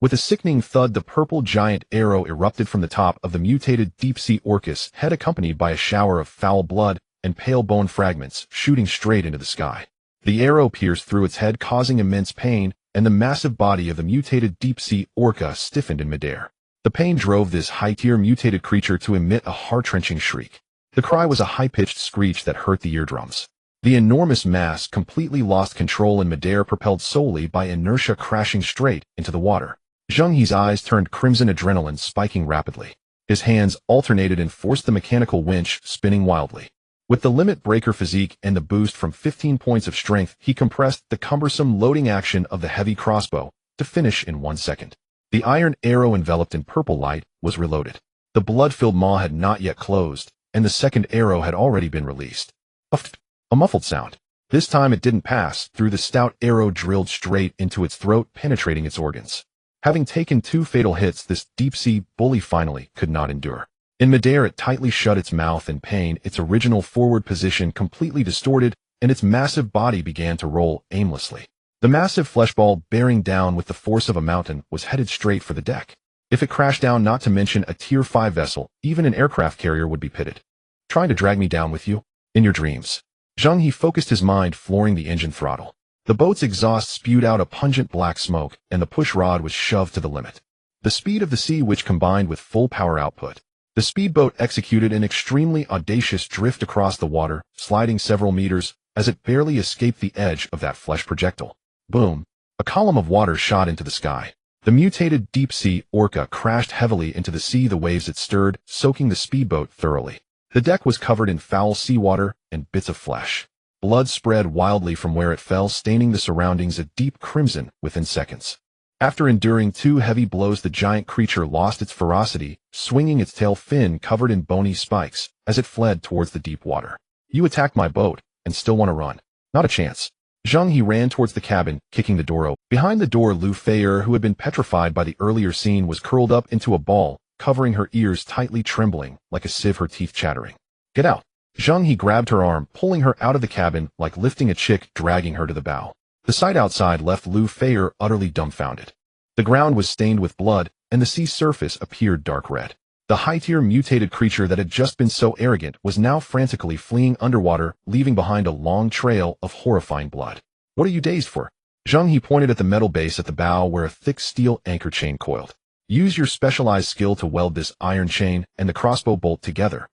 With a sickening thud, the purple giant arrow erupted from the top of the mutated deep-sea orca's head, accompanied by a shower of foul blood and pale bone fragments shooting straight into the sky. The arrow pierced through its head, causing immense pain, and the massive body of the mutated deep-sea orca stiffened in midair. The pain drove this high-tier mutated creature to emit a heart-wrenching shriek. The cry was a high-pitched screech that hurt the eardrums. The enormous mass completely lost control in midair, propelled solely by inertia, crashing straight into the water. Zheng He's eyes turned crimson, adrenaline spiking rapidly. His hands alternated and forced the mechanical winch, spinning wildly. With the limit breaker physique and the boost from 15 points of strength, he compressed the cumbersome loading action of the heavy crossbow to finish in 1 second. The iron arrow enveloped in purple light was reloaded. The blood-filled maw had not yet closed, and the second arrow had already been released. A muffled sound. This time it didn't pass through the stout arrow, drilled straight into its throat, penetrating its organs. Having taken 2 fatal hits, this deep-sea bully finally could not endure. In midair, it tightly shut its mouth in pain, its original forward position completely distorted, and its massive body began to roll aimlessly. The massive fleshball, bearing down with the force of a mountain, was headed straight for the deck. If it crashed down, not to mention a Tier 5 vessel, even an aircraft carrier would be pitted. Trying to drag me down with you? In your dreams. Zheng He focused his mind, flooring the engine throttle. The boat's exhaust spewed out a pungent black smoke, and the push rod was shoved to the limit. The speed of the sea, which combined with full power output. The speedboat executed an extremely audacious drift across the water, sliding several meters, as it barely escaped the edge of that flesh projectile. Boom! A column of water shot into the sky. The mutated deep-sea orca crashed heavily into the sea, the waves it stirred, soaking the speedboat thoroughly. The deck was covered in foul seawater and bits of flesh. Blood spread wildly from where it fell, staining the surroundings a deep crimson within seconds. After enduring 2 heavy blows, the giant creature lost its ferocity, swinging its tail fin covered in bony spikes as it fled towards the deep water. You attacked my boat and still want to run? Not a chance. Zheng He ran towards the cabin, kicking the door open. Behind the door, Lu Feier, who had been petrified by the earlier scene, was curled up into a ball, covering her ears tightly, trembling like a sieve, her teeth chattering. Get out. Zheng He grabbed her arm, pulling her out of the cabin like lifting a chick, dragging her to the bow. The sight outside left Lu Feier utterly dumbfounded. The ground was stained with blood, and the sea surface appeared dark red. The high-tier mutated creature that had just been so arrogant was now frantically fleeing underwater, leaving behind a long trail of horrifying blood. What are you dazed for? Zheng He pointed at the metal base at the bow where a thick steel anchor chain coiled. Use your specialized skill to weld this iron chain and the crossbow bolt together.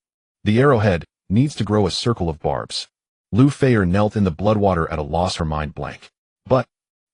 The arrowhead needs to grow a circle of barbs. Lu Feier knelt in the bloodwater at a loss, her mind blank. But,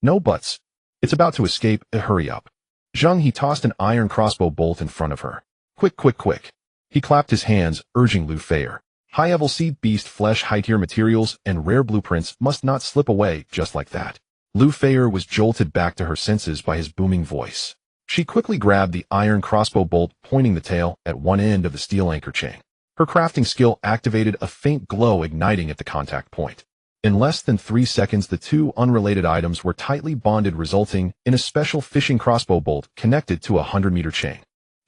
no buts. It's about to escape, hurry up. Zheng He tossed an iron crossbow bolt in front of her. Quick, quick, quick. He clapped his hands, urging Lu Feier. High-level sea beast flesh, high-tier materials, and rare blueprints must not slip away just like that. Lu Feier was jolted back to her senses by his booming voice. She quickly grabbed the iron crossbow bolt, pointing the tail at one end of the steel anchor chain. Her crafting skill activated a faint glow, igniting at the contact point. In less than 3 seconds, the 2 unrelated items were tightly bonded, resulting in a special fishing crossbow bolt connected to a 100-meter chain.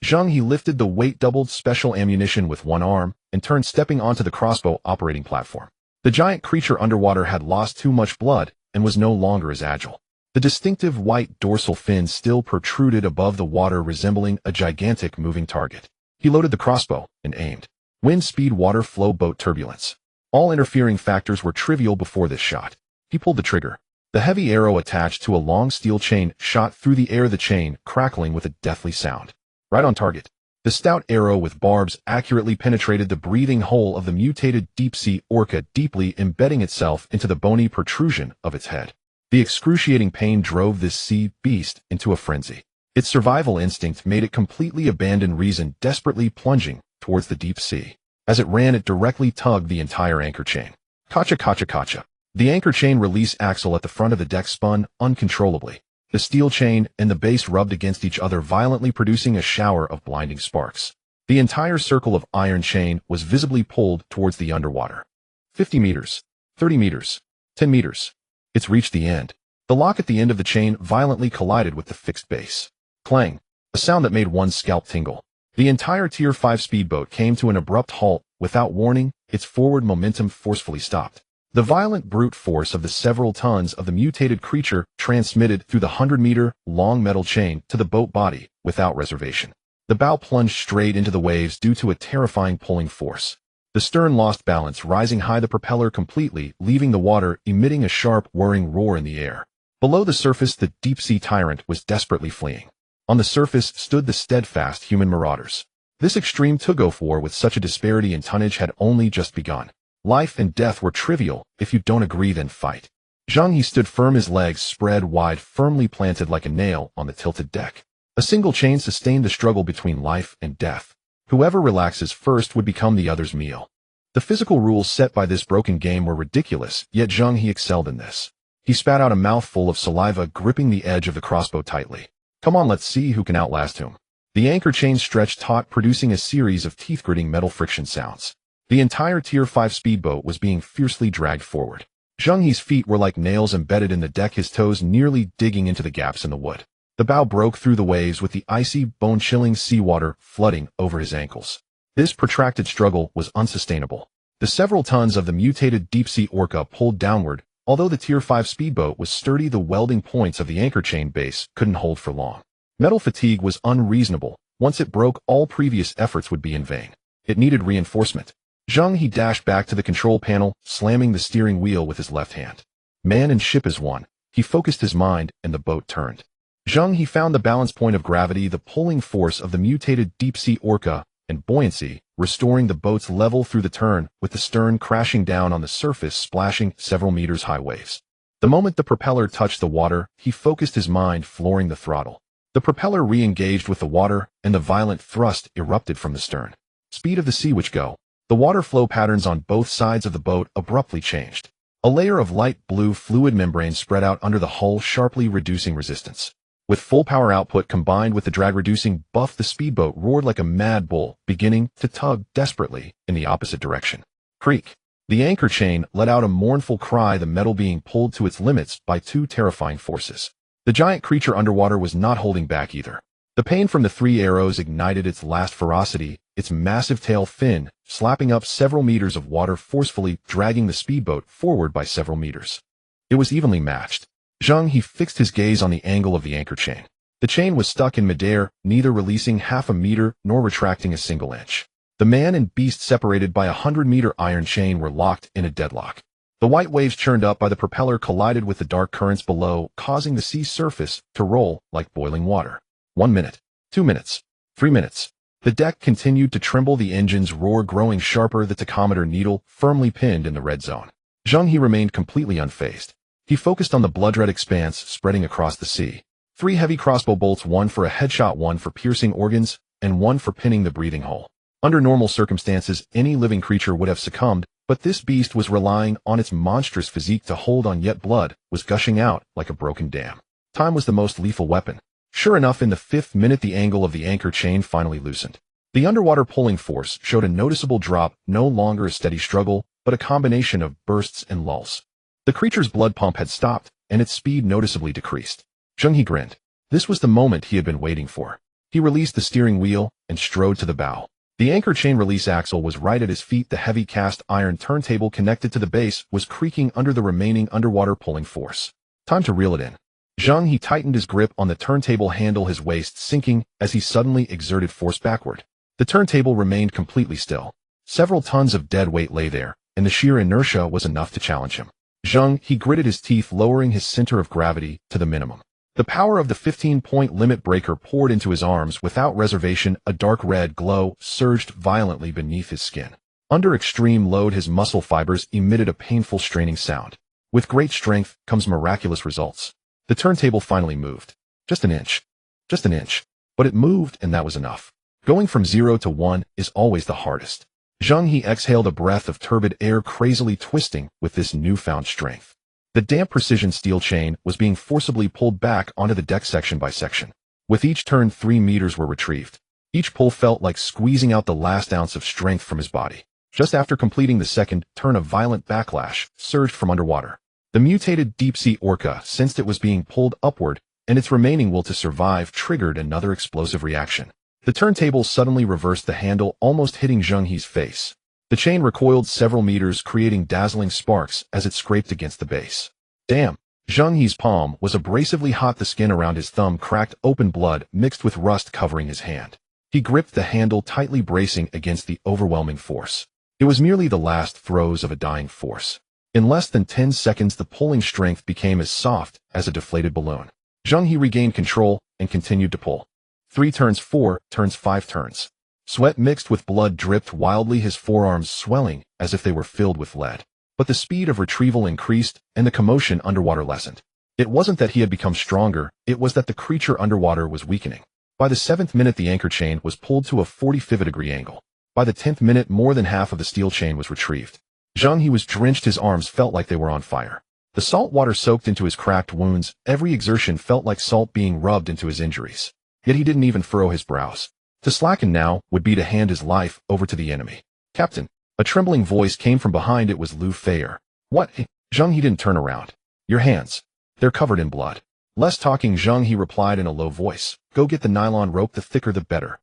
Zheng He lifted the weight-doubled special ammunition with one arm and turned, stepping onto the crossbow operating platform. The giant creature underwater had lost too much blood and was no longer as agile. The distinctive white dorsal fin still protruded above the water, resembling a gigantic moving target. He loaded the crossbow and aimed. Wind speed, water flow, boat turbulence. All interfering factors were trivial before this shot. He pulled the trigger. The heavy arrow attached to a long steel chain shot through the air, the chain crackling with a deathly sound. Right on target. The stout arrow with barbs accurately penetrated the breathing hole of the mutated deep-sea orca, deeply embedding itself into the bony protrusion of its head. The excruciating pain drove this sea beast into a frenzy. Its survival instinct made it completely abandon reason, desperately plunging towards the deep sea. As it ran, it directly tugged the entire anchor chain. Kacha, kacha, kacha. The anchor chain release axle at the front of the deck spun uncontrollably. The steel chain and the base rubbed against each other, violently producing a shower of blinding sparks. The entire circle of iron chain was visibly pulled towards the underwater. 50 meters, 30 meters, 10 meters. It's reached the end. The lock at the end of the chain violently collided with the fixed base. Clang, a sound that made one's scalp tingle. The entire Tier 5 speedboat came to an abrupt halt. Without warning, its forward momentum forcefully stopped. The violent brute force of the several tons of the mutated creature transmitted through the 100-meter-long metal chain to the boat body without reservation. The bow plunged straight into the waves due to a terrifying pulling force. The stern lost balance, rising high, the propeller completely leaving the water, emitting a sharp, whirring roar in the air. Below the surface, the deep-sea tyrant was desperately fleeing. On the surface stood the steadfast human marauders. This extreme tug-of-war with such a disparity in tonnage had only just begun. Life and death were trivial. If you don't agree, then fight. Zheng He stood firm, his legs spread wide, firmly planted like a nail on the tilted deck. A single chain sustained the struggle between life and death. Whoever relaxes first would become the other's meal. The physical rules set by this broken game were ridiculous, yet Zheng He excelled in this. He spat out a mouthful of saliva, gripping the edge of the crossbow tightly. Come on, let's see who can outlast whom. The anchor chain stretched taut, producing a series of teeth-gritting metal friction sounds. The entire Tier 5 speedboat was being fiercely dragged forward. Zheng He's feet were like nails embedded in the deck, his toes nearly digging into the gaps in the wood. The bow broke through the waves with the icy, bone-chilling seawater flooding over his ankles. This protracted struggle was unsustainable. The several tons of the mutated deep-sea orca pulled downward. Although the Tier 5 speedboat was sturdy, the welding points of the anchor chain base couldn't hold for long. Metal fatigue was unreasonable. Once it broke, all previous efforts would be in vain. It needed reinforcement. Zheng He dashed back to the control panel, slamming the steering wheel with his left hand. Man and ship as one. He focused his mind, and the boat turned. Zheng He found the balance point of gravity, the pulling force of the mutated deep-sea orca, and buoyancy, restoring the boat's level through the turn, with the stern crashing down on the surface, splashing several meters high waves. The moment the propeller touched the water, he focused his mind, flooring the throttle. The propeller re-engaged with the water, and the violent thrust erupted from the stern. Speed of the sea which go. The water flow patterns on both sides of the boat abruptly changed. A layer of light blue fluid membrane spread out under the hull, sharply reducing resistance. With full power output combined with the drag-reducing buff, the speedboat roared like a mad bull, beginning to tug desperately in the opposite direction. Creak. The anchor chain let out a mournful cry, the metal being pulled to its limits by two terrifying forces. The giant creature underwater was not holding back either. The pain from the three arrows ignited its last ferocity, its massive tail fin, slapping up several meters of water, forcefully dragging the speedboat forward by several meters. It was evenly matched. Zheng He fixed his gaze on the angle of the anchor chain. The chain was stuck in midair, neither releasing half a meter nor retracting a single inch. The man and beast, separated by 100-meter iron chain, were locked in a deadlock. The white waves churned up by the propeller collided with the dark currents below, causing the sea surface to roll like boiling water. 1 minute, 2 minutes, 3 minutes. The deck continued to tremble, the engine's roar growing sharper, the tachometer needle firmly pinned in the red zone. Zheng He remained completely unfazed. He focused on the blood-red expanse spreading across the sea. 3 heavy crossbow bolts, one for a headshot, one for piercing organs, and one for pinning the breathing hole. Under normal circumstances, any living creature would have succumbed, but this beast was relying on its monstrous physique to hold on, yet blood was gushing out like a broken dam. Time was the most lethal weapon. Sure enough, in the 5th minute, the angle of the anchor chain finally loosened. The underwater pulling force showed a noticeable drop, no longer a steady struggle, but a combination of bursts and lulls. The creature's blood pump had stopped, and its speed noticeably decreased. Zheng He grinned. This was the moment he had been waiting for. He released the steering wheel and strode to the bow. The anchor chain release axle was right at his feet. The heavy cast iron turntable connected to the base was creaking under the remaining underwater pulling force. Time to reel it in. Zheng He tightened his grip on the turntable handle, his waist sinking as he suddenly exerted force backward. The turntable remained completely still. Several tons of dead weight lay there, and the sheer inertia was enough to challenge him. Zheng He gritted his teeth, lowering his center of gravity to the minimum. The power of the 15-point limit breaker poured into his arms without reservation. A dark red glow surged violently beneath his skin. Under extreme load, his muscle fibers emitted a painful straining sound. With great strength comes miraculous results. The turntable finally moved. Just an inch. Just an inch. But it moved, and that was enough. Going from 0 to 1 is always the hardest. Zheng He exhaled a breath of turbid air, crazily twisting with this newfound strength. The damp precision steel chain was being forcibly pulled back onto the deck section by section. With each turn, 3 meters were retrieved. Each pull felt like squeezing out the last ounce of strength from his body. Just after completing the second turn, a violent backlash surged from underwater. The mutated deep-sea orca sensed it was being pulled upward, and its remaining will to survive triggered another explosive reaction. The turntable suddenly reversed the handle, almost hitting Zheng He's face. The chain recoiled several meters, creating dazzling sparks as it scraped against the base. Damn! Zheng He's palm was abrasively hot, the skin around his thumb cracked open, blood mixed with rust covering his hand. He gripped the handle tightly, bracing against the overwhelming force. It was merely the last throes of a dying force. In less than 10 seconds, the pulling strength became as soft as a deflated balloon. Zheng He regained control and continued to pull. 3 turns, 4 turns, 5 turns. Sweat mixed with blood dripped wildly, his forearms swelling as if they were filled with lead. But the speed of retrieval increased, and the commotion underwater lessened. It wasn't that he had become stronger, it was that the creature underwater was weakening. By the 7th minute, the anchor chain was pulled to a 45-degree angle. By the 10th minute, more than half of the steel chain was retrieved. Zheng He was drenched, his arms felt like they were on fire. The salt water soaked into his cracked wounds. Every exertion felt like salt being rubbed into his injuries. Yet he didn't even furrow his brows. To slacken now would be to hand his life over to the enemy. Captain. A trembling voice came from behind. It was Lu Feier. What? Zheng He didn't turn around. Your hands. They're covered in blood. Less talking, Zheng He replied in a low voice. Go get the nylon rope, the thicker the better.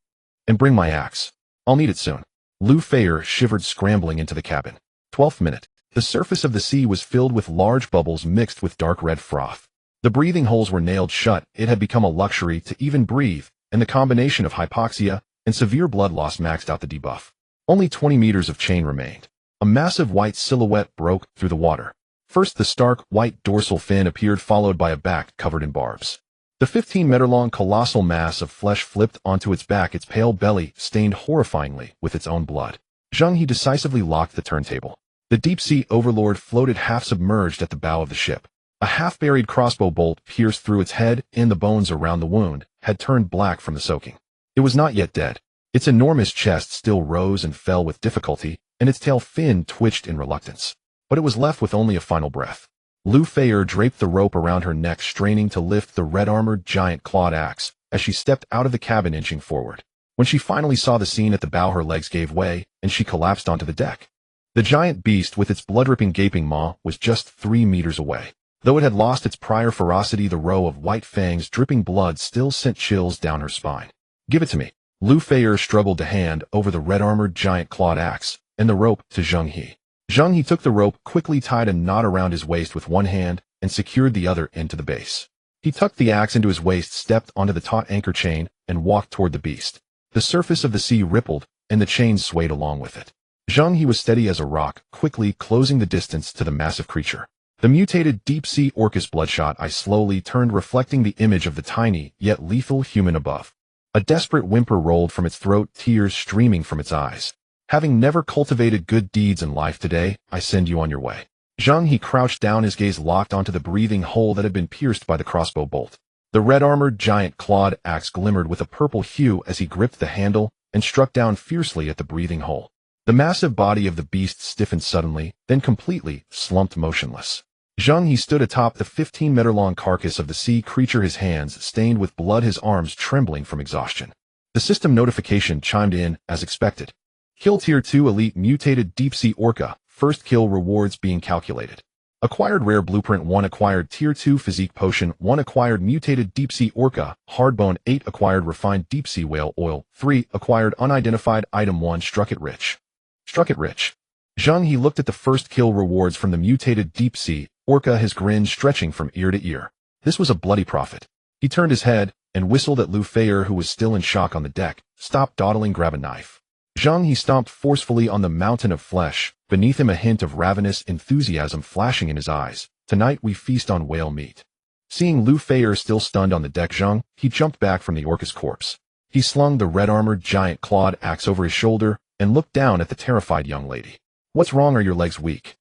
And bring my axe. I'll need it soon. Lu Feier shivered, scrambling into the cabin. 12th minute. The surface of the sea was filled with large bubbles mixed with dark red froth. The breathing holes were nailed shut. It had become a luxury to even breathe, and the combination of hypoxia and severe blood loss maxed out the debuff. Only 20 meters of chain remained. A massive white silhouette broke through the water. First, the stark, white dorsal fin appeared, followed by a back covered in barbs. The 15-meter-long colossal mass of flesh flipped onto its back, its pale belly stained horrifyingly with its own blood. Zheng He decisively locked the turntable. The deep-sea overlord floated half-submerged at the bow of the ship. A half-buried crossbow bolt pierced through its head, and the bones around the wound had turned black from the soaking. It was not yet dead. Its enormous chest still rose and fell with difficulty, and its tail fin twitched in reluctance. But it was left with only a final breath. Lu Feier draped the rope around her neck, straining to lift the red-armored giant clawed axe as she stepped out of the cabin, inching forward. When she finally saw the scene at the bow, her legs gave way, and she collapsed onto the deck. The giant beast, with its blood-dripping gaping maw, was just 3 meters away. Though it had lost its prior ferocity, the row of white fangs dripping blood still sent chills down her spine. Give it to me. Lu Feier struggled to hand over the red-armored giant clawed axe and the rope to Zheng He. Zheng He took the rope, quickly tied a knot around his waist with one hand, and secured the other into the base. He tucked the axe into his waist, stepped onto the taut anchor chain, and walked toward the beast. The surface of the sea rippled, and the chain swayed along with it. Zheng He was steady as a rock, quickly closing the distance to the massive creature. The mutated deep-sea orcus bloodshot eye slowly turned, reflecting the image of the tiny, yet lethal human above. A desperate whimper rolled from its throat, tears streaming from its eyes. Having never cultivated good deeds in life, today, I send you on your way. Zheng He crouched down, his gaze locked onto the breathing hole that had been pierced by the crossbow bolt. The red-armored giant clawed axe glimmered with a purple hue as he gripped the handle and struck down fiercely at the breathing hole. The massive body of the beast stiffened suddenly, then completely slumped motionless. Zheng He stood atop the 15-meter-long carcass of the sea creature, his hands stained with blood, his arms trembling from exhaustion. The system notification chimed in as expected. Kill Tier 2 Elite Mutated Deep-Sea Orca, first kill rewards being calculated. Acquired Rare Blueprint 1, Acquired Tier 2 Physique Potion 1, Acquired Mutated Deep-Sea Orca, Hardbone 8, Acquired Refined Deep-Sea Whale Oil 3, Acquired Unidentified Item 1, Struck It Rich. Struck it rich. Zheng He looked at the first kill rewards from the mutated deep-sea orca, his grin stretching from ear to ear. This was a bloody profit. He turned his head and whistled at Lu Feier, who was still in shock on the deck. Stop dawdling, grab a knife. Zheng He stomped forcefully on the mountain of flesh, beneath him a hint of ravenous enthusiasm flashing in his eyes. Tonight we feast on whale meat. Seeing Lu Feier still stunned on the deck, Zheng He jumped back from the orca's corpse. He slung the red-armored giant clawed axe over his shoulder and looked down at the terrified young lady. What's wrong? Are your legs weak?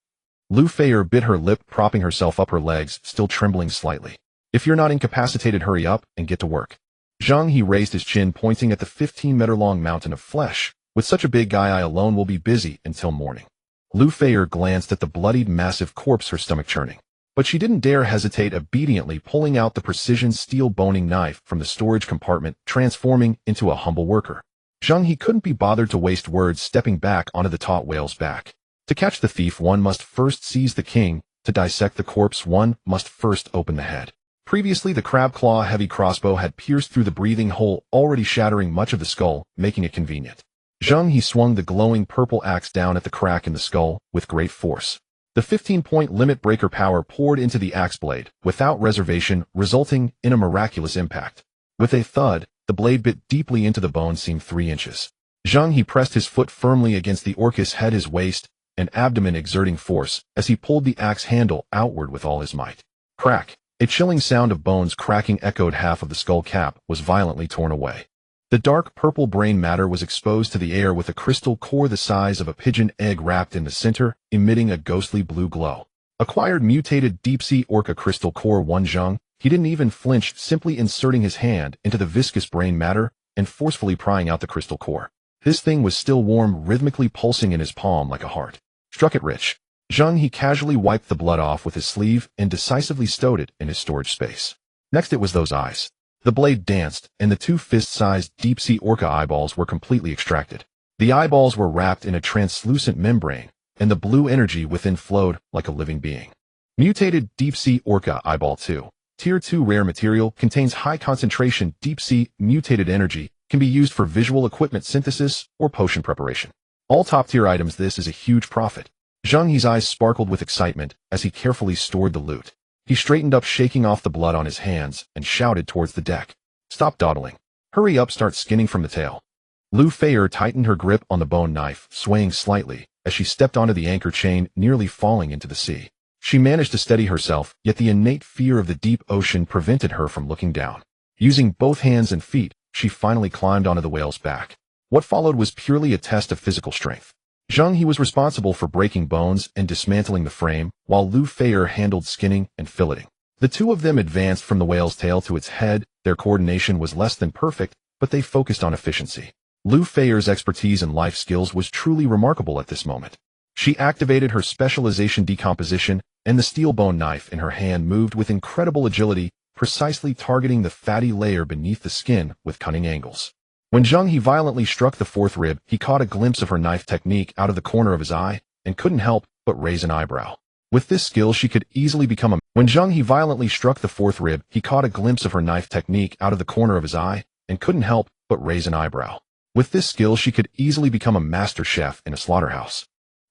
Lu Feier bit her lip, propping herself up, her legs still trembling slightly. If you're not incapacitated, hurry up and get to work. Zheng He raised his chin, pointing at the 15-meter-long mountain of flesh. With such a big guy, I alone will be busy until morning. Lu Feier glanced at the bloodied, massive corpse, her stomach churning. But she didn't dare hesitate, obediently pulling out the precision steel boning knife from the storage compartment, transforming into a humble worker. Zheng He couldn't be bothered to waste words, stepping back onto the taut whale's back. To catch the thief, one must first seize the king. To dissect the corpse, one must first open the head. Previously, the crab claw heavy crossbow had pierced through the breathing hole, already shattering much of the skull, making it convenient. Zheng He swung the glowing purple axe down at the crack in the skull with great force. The 15-point limit breaker power poured into the axe blade, without reservation, resulting in a miraculous impact. With a thud, the blade bit deeply into the bone, seam 3 inches. Zheng He pressed his foot firmly against the orca's head, his waist and abdomen exerting force as he pulled the axe handle outward with all his might. Crack! A chilling sound of bones cracking echoed. Half of the skull cap was violently torn away. The dark purple brain matter was exposed to the air, with a crystal core the size of a pigeon egg wrapped in the center, emitting a ghostly blue glow. Acquired Mutated Deep-Sea Orca Crystal Core 1. Zheng He didn't even flinch, simply inserting his hand into the viscous brain matter and forcefully prying out the crystal core. This thing was still warm, rhythmically pulsing in his palm like a heart. Struck it rich. Zheng He casually wiped the blood off with his sleeve and decisively stowed it in his storage space. Next it was those eyes. The blade danced, and the two fist-sized deep-sea orca eyeballs were completely extracted. The eyeballs were wrapped in a translucent membrane, and the blue energy within flowed like a living being. Mutated deep-sea orca eyeball 2. Tier 2 rare material contains high-concentration deep-sea mutated energy, can be used for visual equipment synthesis or potion preparation. All top-tier items. This is a huge profit. Zheng He's eyes sparkled with excitement as he carefully stored the loot. He straightened up, shaking off the blood on his hands, and shouted towards the deck. Stop dawdling. Hurry up, start skinning from the tail. Lu Feier tightened her grip on the bone knife, swaying slightly, as she stepped onto the anchor chain, nearly falling into the sea. She managed to steady herself, yet the innate fear of the deep ocean prevented her from looking down. Using both hands and feet, she finally climbed onto the whale's back. What followed was purely a test of physical strength. Zheng He was responsible for breaking bones and dismantling the frame, while Lu Feier handled skinning and filleting. The two of them advanced from the whale's tail to its head. Their coordination was less than perfect, but they focused on efficiency. Lu Feier's expertise and life skills was truly remarkable at this moment. She activated her specialization decomposition, and the steel bone knife in her hand moved with incredible agility, precisely targeting the fatty layer beneath the skin with cunning angles. When Zheng He violently struck the fourth rib, he caught a glimpse of her knife technique out of the corner of his eye, and couldn't help but raise an eyebrow. With this skill she could easily become a... When Zheng He violently struck the fourth rib, he caught a glimpse of her knife technique out of the corner of his eye, and couldn't help but raise an eyebrow. With this skill she could easily become a master chef in a slaughterhouse.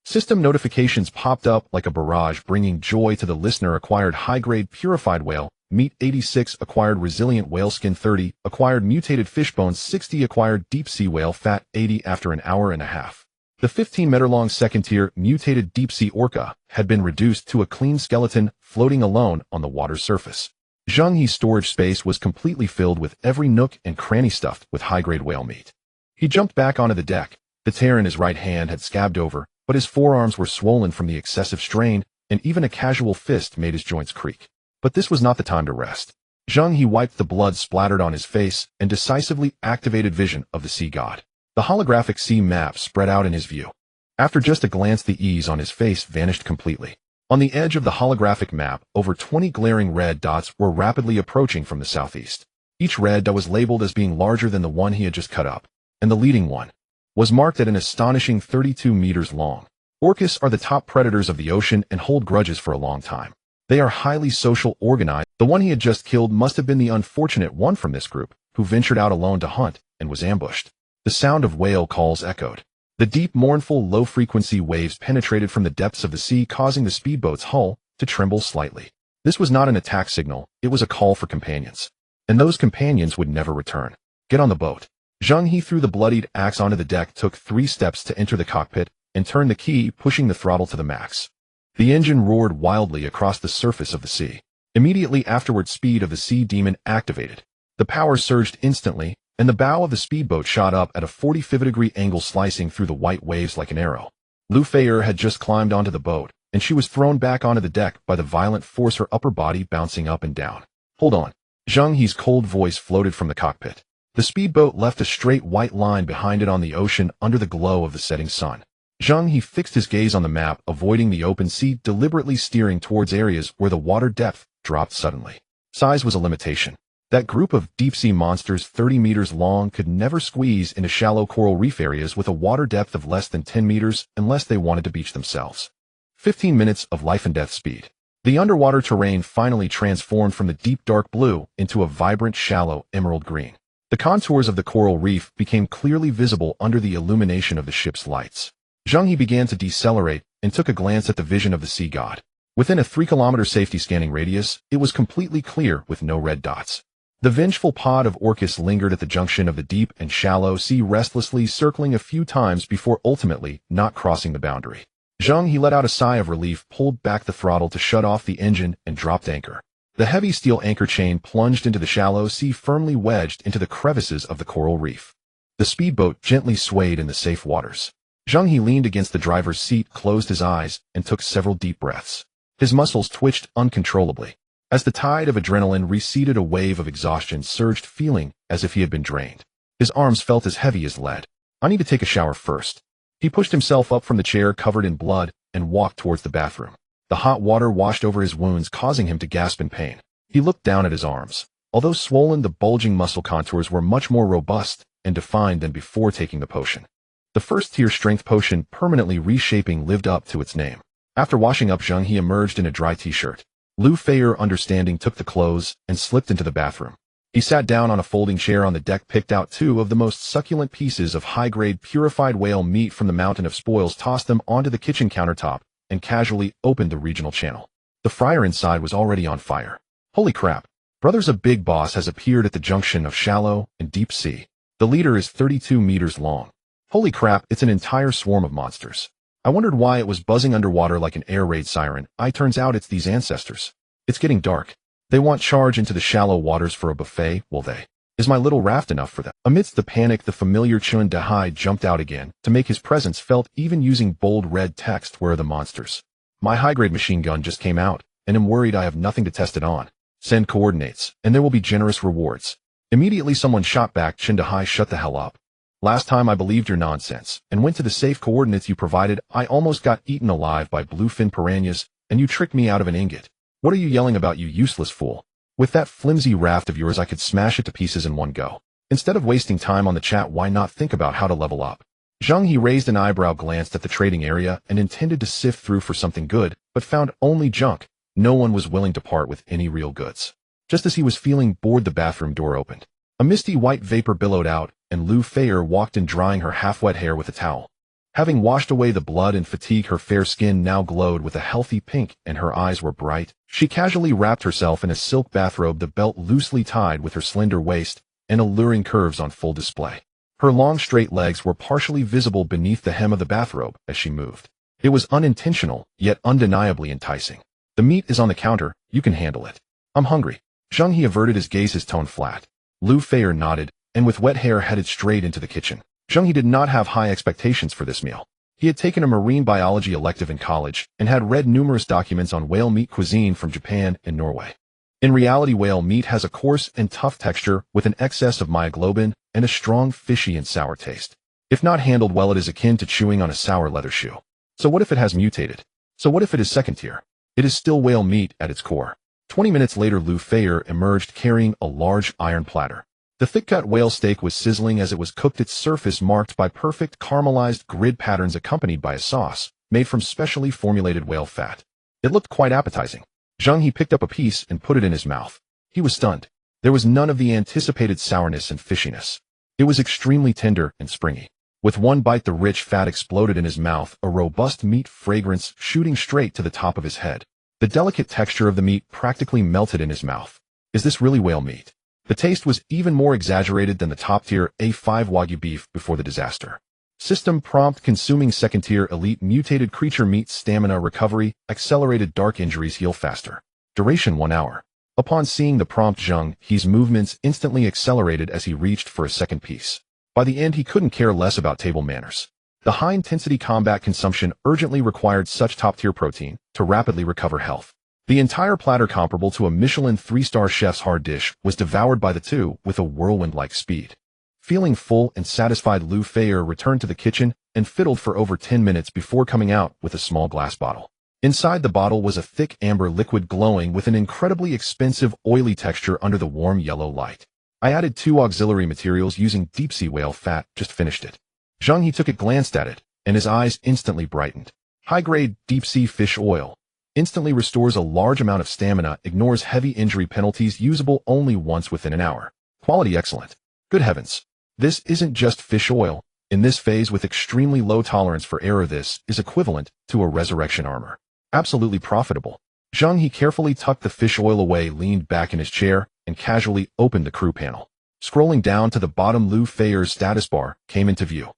System notifications popped up like a barrage, bringing joy to the listener. Acquired high-grade purified whale, meat 86, acquired resilient whale skin 30, acquired mutated fish bones 60, acquired deep-sea whale fat 80 after an hour and a half. The 15-meter-long second-tier mutated deep-sea orca had been reduced to a clean skeleton floating alone on the water's surface. Zheng He's storage space was completely filled with every nook and cranny stuffed with high-grade whale meat. He jumped back onto the deck. The tear in his right hand had scabbed over, but his forearms were swollen from the excessive strain, and even a casual fist made his joints creak. But this was not the time to rest. Zheng He wiped the blood splattered on his face and decisively activated vision of the sea god. The holographic sea map spread out in his view. After just a glance, the ease on his face vanished completely. On the edge of the holographic map, over 20 glaring red dots were rapidly approaching from the southeast. Each red dot was labeled as being larger than the one he had just cut up, and the leading one was marked at an astonishing 32 meters long. Orcas are the top predators of the ocean and hold grudges for a long time. They are highly social, organized. The one he had just killed must have been the unfortunate one from this group, who ventured out alone to hunt and was ambushed. The sound of whale calls echoed. The deep, mournful, low-frequency waves penetrated from the depths of the sea, causing the speedboat's hull to tremble slightly. This was not an attack signal, it was a call for companions. And those companions would never return. Get on the boat. Zheng He threw the bloodied axe onto the deck, took 3 steps to enter the cockpit, and turned the key, pushing the throttle to the max. The engine roared wildly across the surface of the sea. Immediately afterward, speed of the sea demon activated. The power surged instantly, and the bow of the speedboat shot up at a 45-degree angle, slicing through the white waves like an arrow. Lu Feier had just climbed onto the boat, and she was thrown back onto the deck by the violent force, her upper body bouncing up and down. Hold on. Zheng He's cold voice floated from the cockpit. The speedboat left a straight white line behind it on the ocean under the glow of the setting sun. Zheng He fixed his gaze on the map, avoiding the open sea, deliberately steering towards areas where the water depth dropped suddenly. Size was a limitation. That group of deep-sea monsters 30 meters long could never squeeze into shallow coral reef areas with a water depth of less than 10 meters unless they wanted to beach themselves. 15 minutes of life and death speed. The underwater terrain finally transformed from the deep dark blue into a vibrant shallow emerald green. The contours of the coral reef became clearly visible under the illumination of the ship's lights. Zheng He began to decelerate and took a glance at the vision of the sea god. Within a 3-kilometer safety scanning radius, it was completely clear with no red dots. The vengeful pod of Orcus lingered at the junction of the deep and shallow sea, restlessly circling a few times before ultimately not crossing the boundary. Zheng He let out a sigh of relief, pulled back the throttle to shut off the engine, and dropped anchor. The heavy steel anchor chain plunged into the shallow sea, firmly wedged into the crevices of the coral reef. The speedboat gently swayed in the safe waters. Zheng He leaned against the driver's seat, closed his eyes, and took several deep breaths. His muscles twitched uncontrollably. As the tide of adrenaline receded, a wave of exhaustion surged, feeling as if he had been drained. His arms felt as heavy as lead. I need to take a shower first. He pushed himself up from the chair covered in blood and walked towards the bathroom. The hot water washed over his wounds, causing him to gasp in pain. He looked down at his arms. Although swollen, the bulging muscle contours were much more robust and defined than before taking the potion. The first-tier strength potion, permanently reshaping, lived up to its name. After washing up Zheng He emerged in a dry t-shirt. Lu Feier, understanding, took the clothes and slipped into the bathroom. He sat down on a folding chair on the deck, picked out 2 of the most succulent pieces of high-grade purified whale meat from the mountain of spoils, tossed them onto the kitchen countertop, and casually opened the regional channel. The fryer inside was already on fire. Holy crap! Brothers, a big boss has appeared at the junction of shallow and deep sea. The leader is 32 meters long. Holy crap, it's an entire swarm of monsters. I wondered why it was buzzing underwater like an air raid siren. Turns out it's these ancestors. It's getting dark. They want charge into the shallow waters for a buffet, will they? Is my little raft enough for them? Amidst the panic, the familiar Zheng He jumped out again to make his presence felt, even using bold red text. Where are the monsters? My high-grade machine gun just came out, and am worried I have nothing to test it on. Send coordinates, and there will be generous rewards. Immediately someone shot back, Zheng He, shut the hell up. Last time I believed your nonsense, and went to the safe coordinates you provided. I almost got eaten alive by bluefin piranhas, and you tricked me out of an ingot. What are you yelling about, you useless fool? With that flimsy raft of yours I could smash it to pieces in one go. Instead of wasting time on the chat, why not think about how to level up? Zheng He raised an eyebrow, glanced at the trading area, and intended to sift through for something good, but found only junk. No one was willing to part with any real goods. Just as he was feeling bored, the bathroom door opened. A misty white vapor billowed out, and Lu Feier walked in, drying her half-wet hair with a towel. Having washed away the blood and fatigue, her fair skin now glowed with a healthy pink, and her eyes were bright. She casually wrapped herself in a silk bathrobe, the belt loosely tied with her slender waist, and alluring curves on full display. Her long straight legs were partially visible beneath the hem of the bathrobe as she moved. It was unintentional, yet undeniably enticing. The meat is on the counter, you can handle it. I'm hungry. Zheng He averted his gaze, his tone flat. Lu Feier nodded, and with wet hair headed straight into the kitchen. Zheng He did not have high expectations for this meal. He had taken a marine biology elective in college and had read numerous documents on whale meat cuisine from Japan and Norway. In reality, whale meat has a coarse and tough texture with an excess of myoglobin and a strong fishy and sour taste. If not handled well, it is akin to chewing on a sour leather shoe. So what if it has mutated? So what if it is second tier? It is still whale meat at its core. 20 minutes later, Lu Feier emerged carrying a large iron platter. The thick-cut whale steak was sizzling as it was cooked, its surface marked by perfect caramelized grid patterns accompanied by a sauce made from specially formulated whale fat. It looked quite appetizing. Zheng He picked up a piece and put it in his mouth. He was stunned. There was none of the anticipated sourness and fishiness. It was extremely tender and springy. With one bite, the rich fat exploded in his mouth, a robust meat fragrance shooting straight to the top of his head. The delicate texture of the meat practically melted in his mouth. Is this really whale meat? The taste was even more exaggerated than the top-tier A5 Wagyu beef before the disaster. System prompt: consuming second-tier elite mutated creature meat. Stamina recovery accelerated. Dark injuries heal faster. Duration 1 hour. Upon seeing the prompt, Zheng He's movements instantly accelerated as he reached for a second piece. By the end, he couldn't care less about table manners. The high-intensity combat consumption urgently required such top-tier protein to rapidly recover health. The entire platter, comparable to a Michelin 3-star chef's hard dish, was devoured by the two with a whirlwind-like speed. Feeling full and satisfied, Lu Feier returned to the kitchen and fiddled for over 10 minutes before coming out with a small glass bottle. Inside the bottle was a thick amber liquid glowing with an incredibly expensive oily texture under the warm yellow light. I added 2 auxiliary materials using deep-sea whale fat, just finished it. Zheng He took it, glanced at it, and his eyes instantly brightened. High-grade deep-sea fish oil. Instantly restores a large amount of stamina, ignores heavy injury penalties, usable only once within an hour. Quality excellent. Good heavens. This isn't just fish oil. In this phase with extremely low tolerance for error, this is equivalent to a resurrection armor. Absolutely profitable. Zheng He carefully tucked the fish oil away, leaned back in his chair, and casually opened the crew panel. Scrolling down to the bottom, Lu Feier's status bar came into view.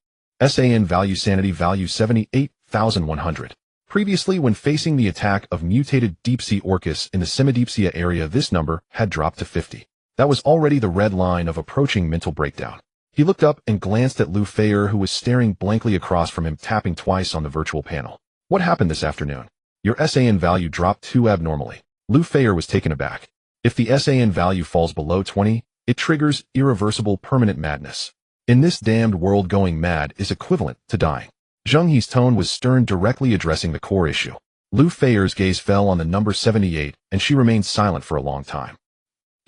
SAN value: sanity value 78,100. Previously, when facing the attack of mutated deep-sea orcas in the semideep-sea area, this number had dropped to 50. That was already the red line of approaching mental breakdown. He looked up and glanced at Lu Feier, who was staring blankly across from him, tapping twice on the virtual panel. What happened this afternoon? Your SAN value dropped too abnormally. Lu Feier was taken aback. If the SAN value falls below 20, it triggers irreversible permanent madness. In this damned world, going mad is equivalent to dying. Zheng He's tone was stern, directly addressing the core issue. Lu Feier's gaze fell on the number 78, and she remained silent for a long time.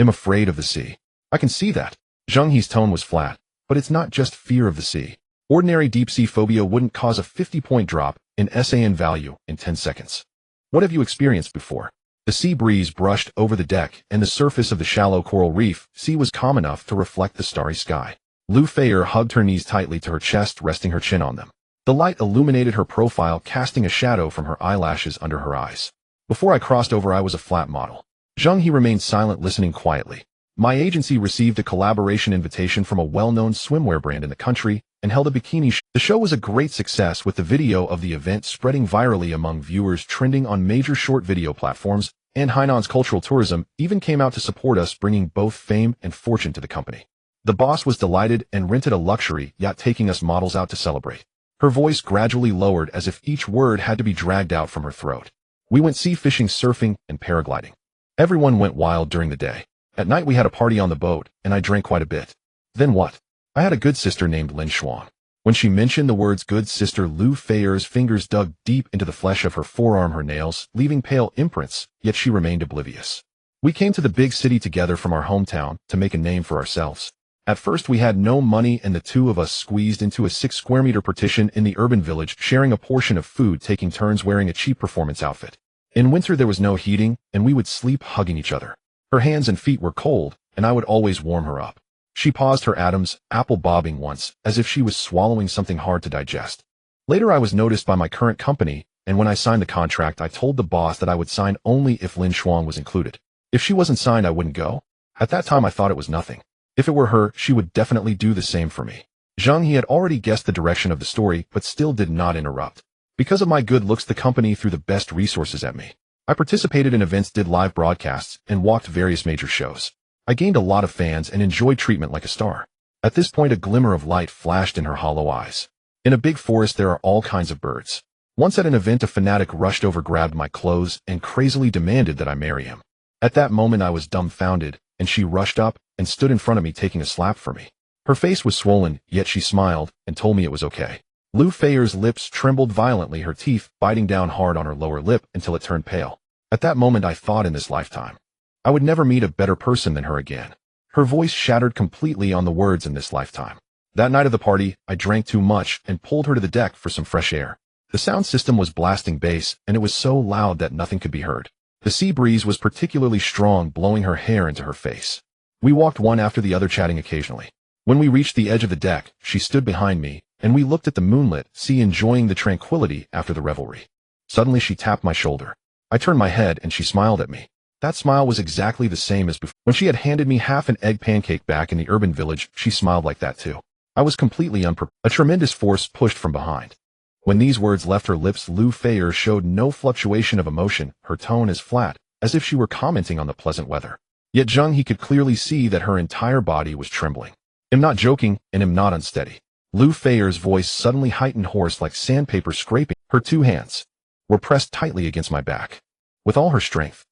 "I'm afraid of the sea." "I can see that." Zheng He's tone was flat. "But it's not just fear of the sea. Ordinary deep-sea phobia wouldn't cause a 50-point drop in SAN value in 10 seconds. What have you experienced before?" The sea breeze brushed over the deck, and the surface of the shallow coral reef sea was calm enough to reflect the starry sky. Lu Feier hugged her knees tightly to her chest, resting her chin on them. The light illuminated her profile, casting a shadow from her eyelashes under her eyes. "Before I crossed over, I was a flat model." Zheng He remained silent, listening quietly. "My agency received a collaboration invitation from a well-known swimwear brand in the country and held a bikini show. The show was a great success, with the video of the event spreading virally among viewers, trending on major short video platforms, and Hainan's cultural tourism even came out to support us, bringing both fame and fortune to the company. The boss was delighted and rented a luxury yacht, taking us models out to celebrate." Her voice gradually lowered, as if each word had to be dragged out from her throat. "We went sea fishing, surfing, and paragliding. Everyone went wild during the day. At night we had a party on the boat, and I drank quite a bit. Then what? I had a good sister named Lin Xuan." When she mentioned the words good sister, Lu Feier's fingers dug deep into the flesh of her forearm, her nails leaving pale imprints, yet she remained oblivious. "We came to the big city together from our hometown to make a name for ourselves. At first we had no money, and the two of us squeezed into a 6-square-meter partition in the urban village, sharing a portion of food, taking turns wearing a cheap performance outfit. In winter there was no heating, and we would sleep hugging each other. Her hands and feet were cold, and I would always warm her up." She paused, her atoms apple bobbing once, as if she was swallowing something hard to digest. "Later I was noticed by my current company, and when I signed the contract, I told the boss that I would sign only if Lin Xuan was included. If she wasn't signed, I wouldn't go. At that time I thought it was nothing. If it were her, she would definitely do the same for me." Zheng He had already guessed the direction of the story, but still did not interrupt. "Because of my good looks, the company threw the best resources at me. I participated in events, did live broadcasts, and walked various major shows. I gained a lot of fans and enjoyed treatment like a star." At this point, a glimmer of light flashed in her hollow eyes. "In a big forest there are all kinds of birds. Once at an event, a fanatic rushed over, grabbed my clothes, and crazily demanded that I marry him. At that moment I was dumbfounded, and she rushed up and stood in front of me, taking a slap for me. Her face was swollen, yet she smiled and told me it was okay." Lu Feier's lips trembled violently, her teeth biting down hard on her lower lip until it turned pale. "At that moment I thought, in this lifetime, I would never meet a better person than her again." Her voice shattered completely on the words "in this lifetime." "That night of the party, I drank too much and pulled her to the deck for some fresh air. The sound system was blasting bass, and it was so loud that nothing could be heard. The sea breeze was particularly strong, blowing her hair into her face. We walked one after the other, chatting occasionally. When we reached the edge of the deck, she stood behind me, and we looked at the moonlit sea, enjoying the tranquility after the revelry. Suddenly she tapped my shoulder. I turned my head, and she smiled at me. That smile was exactly the same as before. When she had handed me half an egg pancake back in the urban village, she smiled like that too. I was completely unprepared. A tremendous force pushed from behind. When these words left her lips, Lu Feier showed no fluctuation of emotion, her tone as flat, as if she were commenting on the pleasant weather. Yet Zheng He could clearly see that her entire body was trembling. "I'm not joking, and I'm not unsteady." Lu Feier's voice suddenly heightened, hoarse like sandpaper scraping. Her two hands were pressed tightly against my back. With all her strength,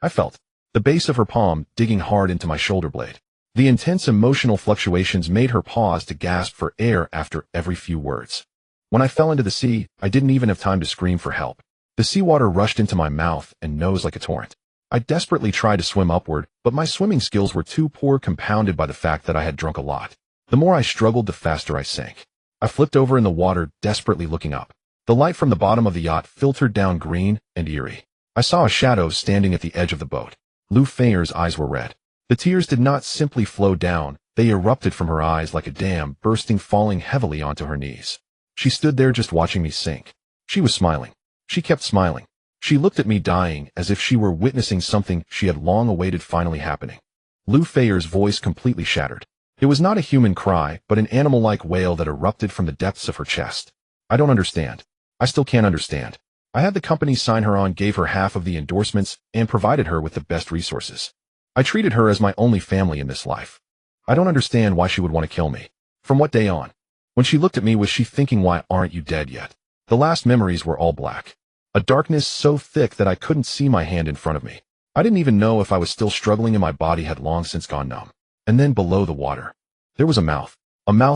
I felt the base of her palm digging hard into my shoulder blade. The intense emotional fluctuations made her pause to gasp for air after every few words. When I fell into the sea, I didn't even have time to scream for help. The seawater rushed into my mouth and nose like a torrent. I desperately tried to swim upward, but my swimming skills were too poor, compounded by the fact that I had drunk a lot. The more I struggled, the faster I sank. I flipped over in the water, desperately looking up. The light from the bottom of the yacht filtered down, green and eerie. I saw a shadow standing at the edge of the boat. Lu Feier's eyes were red. The tears did not simply flow down, they erupted from her eyes like a dam, bursting, falling heavily onto her knees. She stood there just watching me sink. She was smiling. She kept smiling. She looked at me, dying, as if she were witnessing something she had long awaited finally happening. Lu Feier's voice completely shattered. It was not a human cry, but an animal-like wail that erupted from the depths of her chest. "I don't understand. I still can't understand. I had the company sign her on, gave her half of the endorsements, and provided her with the best resources. I treated her as my only family in this life. I don't understand why she would want to kill me. From what day on? When she looked at me, was she thinking, why aren't you dead yet?" The last memories were all black. A darkness so thick that I couldn't see my hand in front of me. I didn't even know if I was still struggling, and my body had long since gone numb. And then below the water, there was a mouth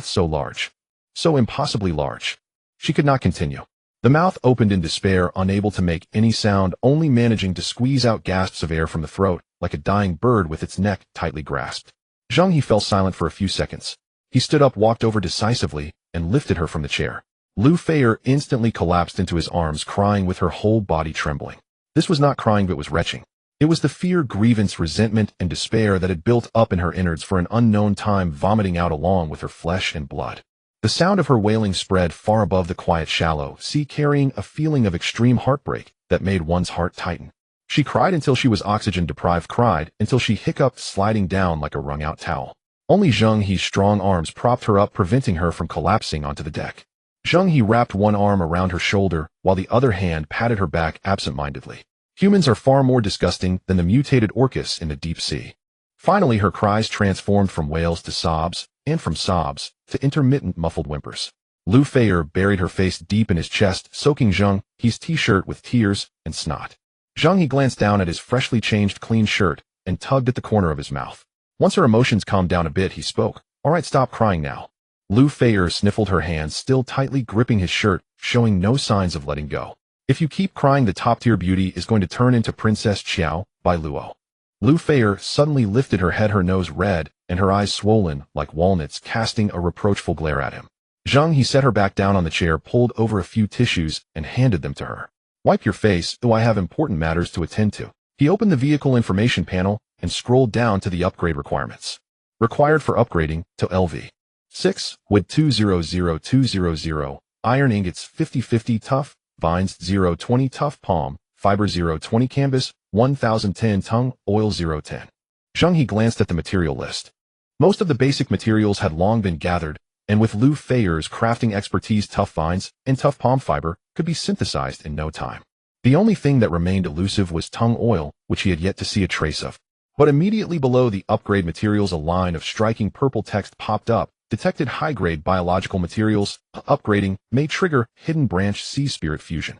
so large, so impossibly large. She could not continue. The mouth opened in despair, unable to make any sound, only managing to squeeze out gasps of air from the throat, like a dying bird with its neck tightly grasped. Zheng He fell silent for a few seconds. He stood up, walked over decisively, and lifted her from the chair. Lu Feier instantly collapsed into his arms, crying with her whole body trembling. This was not crying, but was retching. It was the fear, grievance, resentment, and despair that had built up in her innards for an unknown time, vomiting out along with her flesh and blood. The sound of her wailing spread far above the quiet shallow sea, carrying a feeling of extreme heartbreak that made one's heart tighten. She cried until she was oxygen-deprived, cried until she hiccuped, sliding down like a wrung-out towel. Only Zheng He's strong arms propped her up, preventing her from collapsing onto the deck. Zheng He wrapped one arm around her shoulder, while the other hand patted her back absent-mindedly. Humans are far more disgusting than the mutated orcas in the deep sea. Finally, her cries transformed from wails to sobs, and from sobs to intermittent muffled whimpers. Lu Feier buried her face deep in his chest, soaking Zheng He's t-shirt with tears and snot. Zheng He glanced down at his freshly changed clean shirt and tugged at the corner of his mouth. Once her emotions calmed down a bit, he spoke. "All right, stop crying now." Lu Feier sniffled her hands, still tightly gripping his shirt, showing no signs of letting go. "If you keep crying, the top-tier beauty is going to turn into Princess Qiao by Luo." Lu Feier suddenly lifted her head, her nose red, and her eyes swollen like walnuts, casting a reproachful glare at him. Zheng He set her back down on the chair, pulled over a few tissues, and handed them to her. "Wipe your face, though I have important matters to attend to." He opened the vehicle information panel and scrolled down to the upgrade requirements. Required for upgrading to LV6, with 200200, iron ingots 50-50 tough, vines 020 tough palm, fiber 020 canvas, 1010 tung, oil 010. Zheng He glanced at the material list. Most of the basic materials had long been gathered, and with Lu Feier's crafting expertise, tough vines and tough palm fiber could be synthesized in no time. The only thing that remained elusive was tung oil, which he had yet to see a trace of. But immediately below the upgrade materials, a line of striking purple text popped up, detected high-grade biological materials, upgrading may trigger hidden branch sea spirit fusion.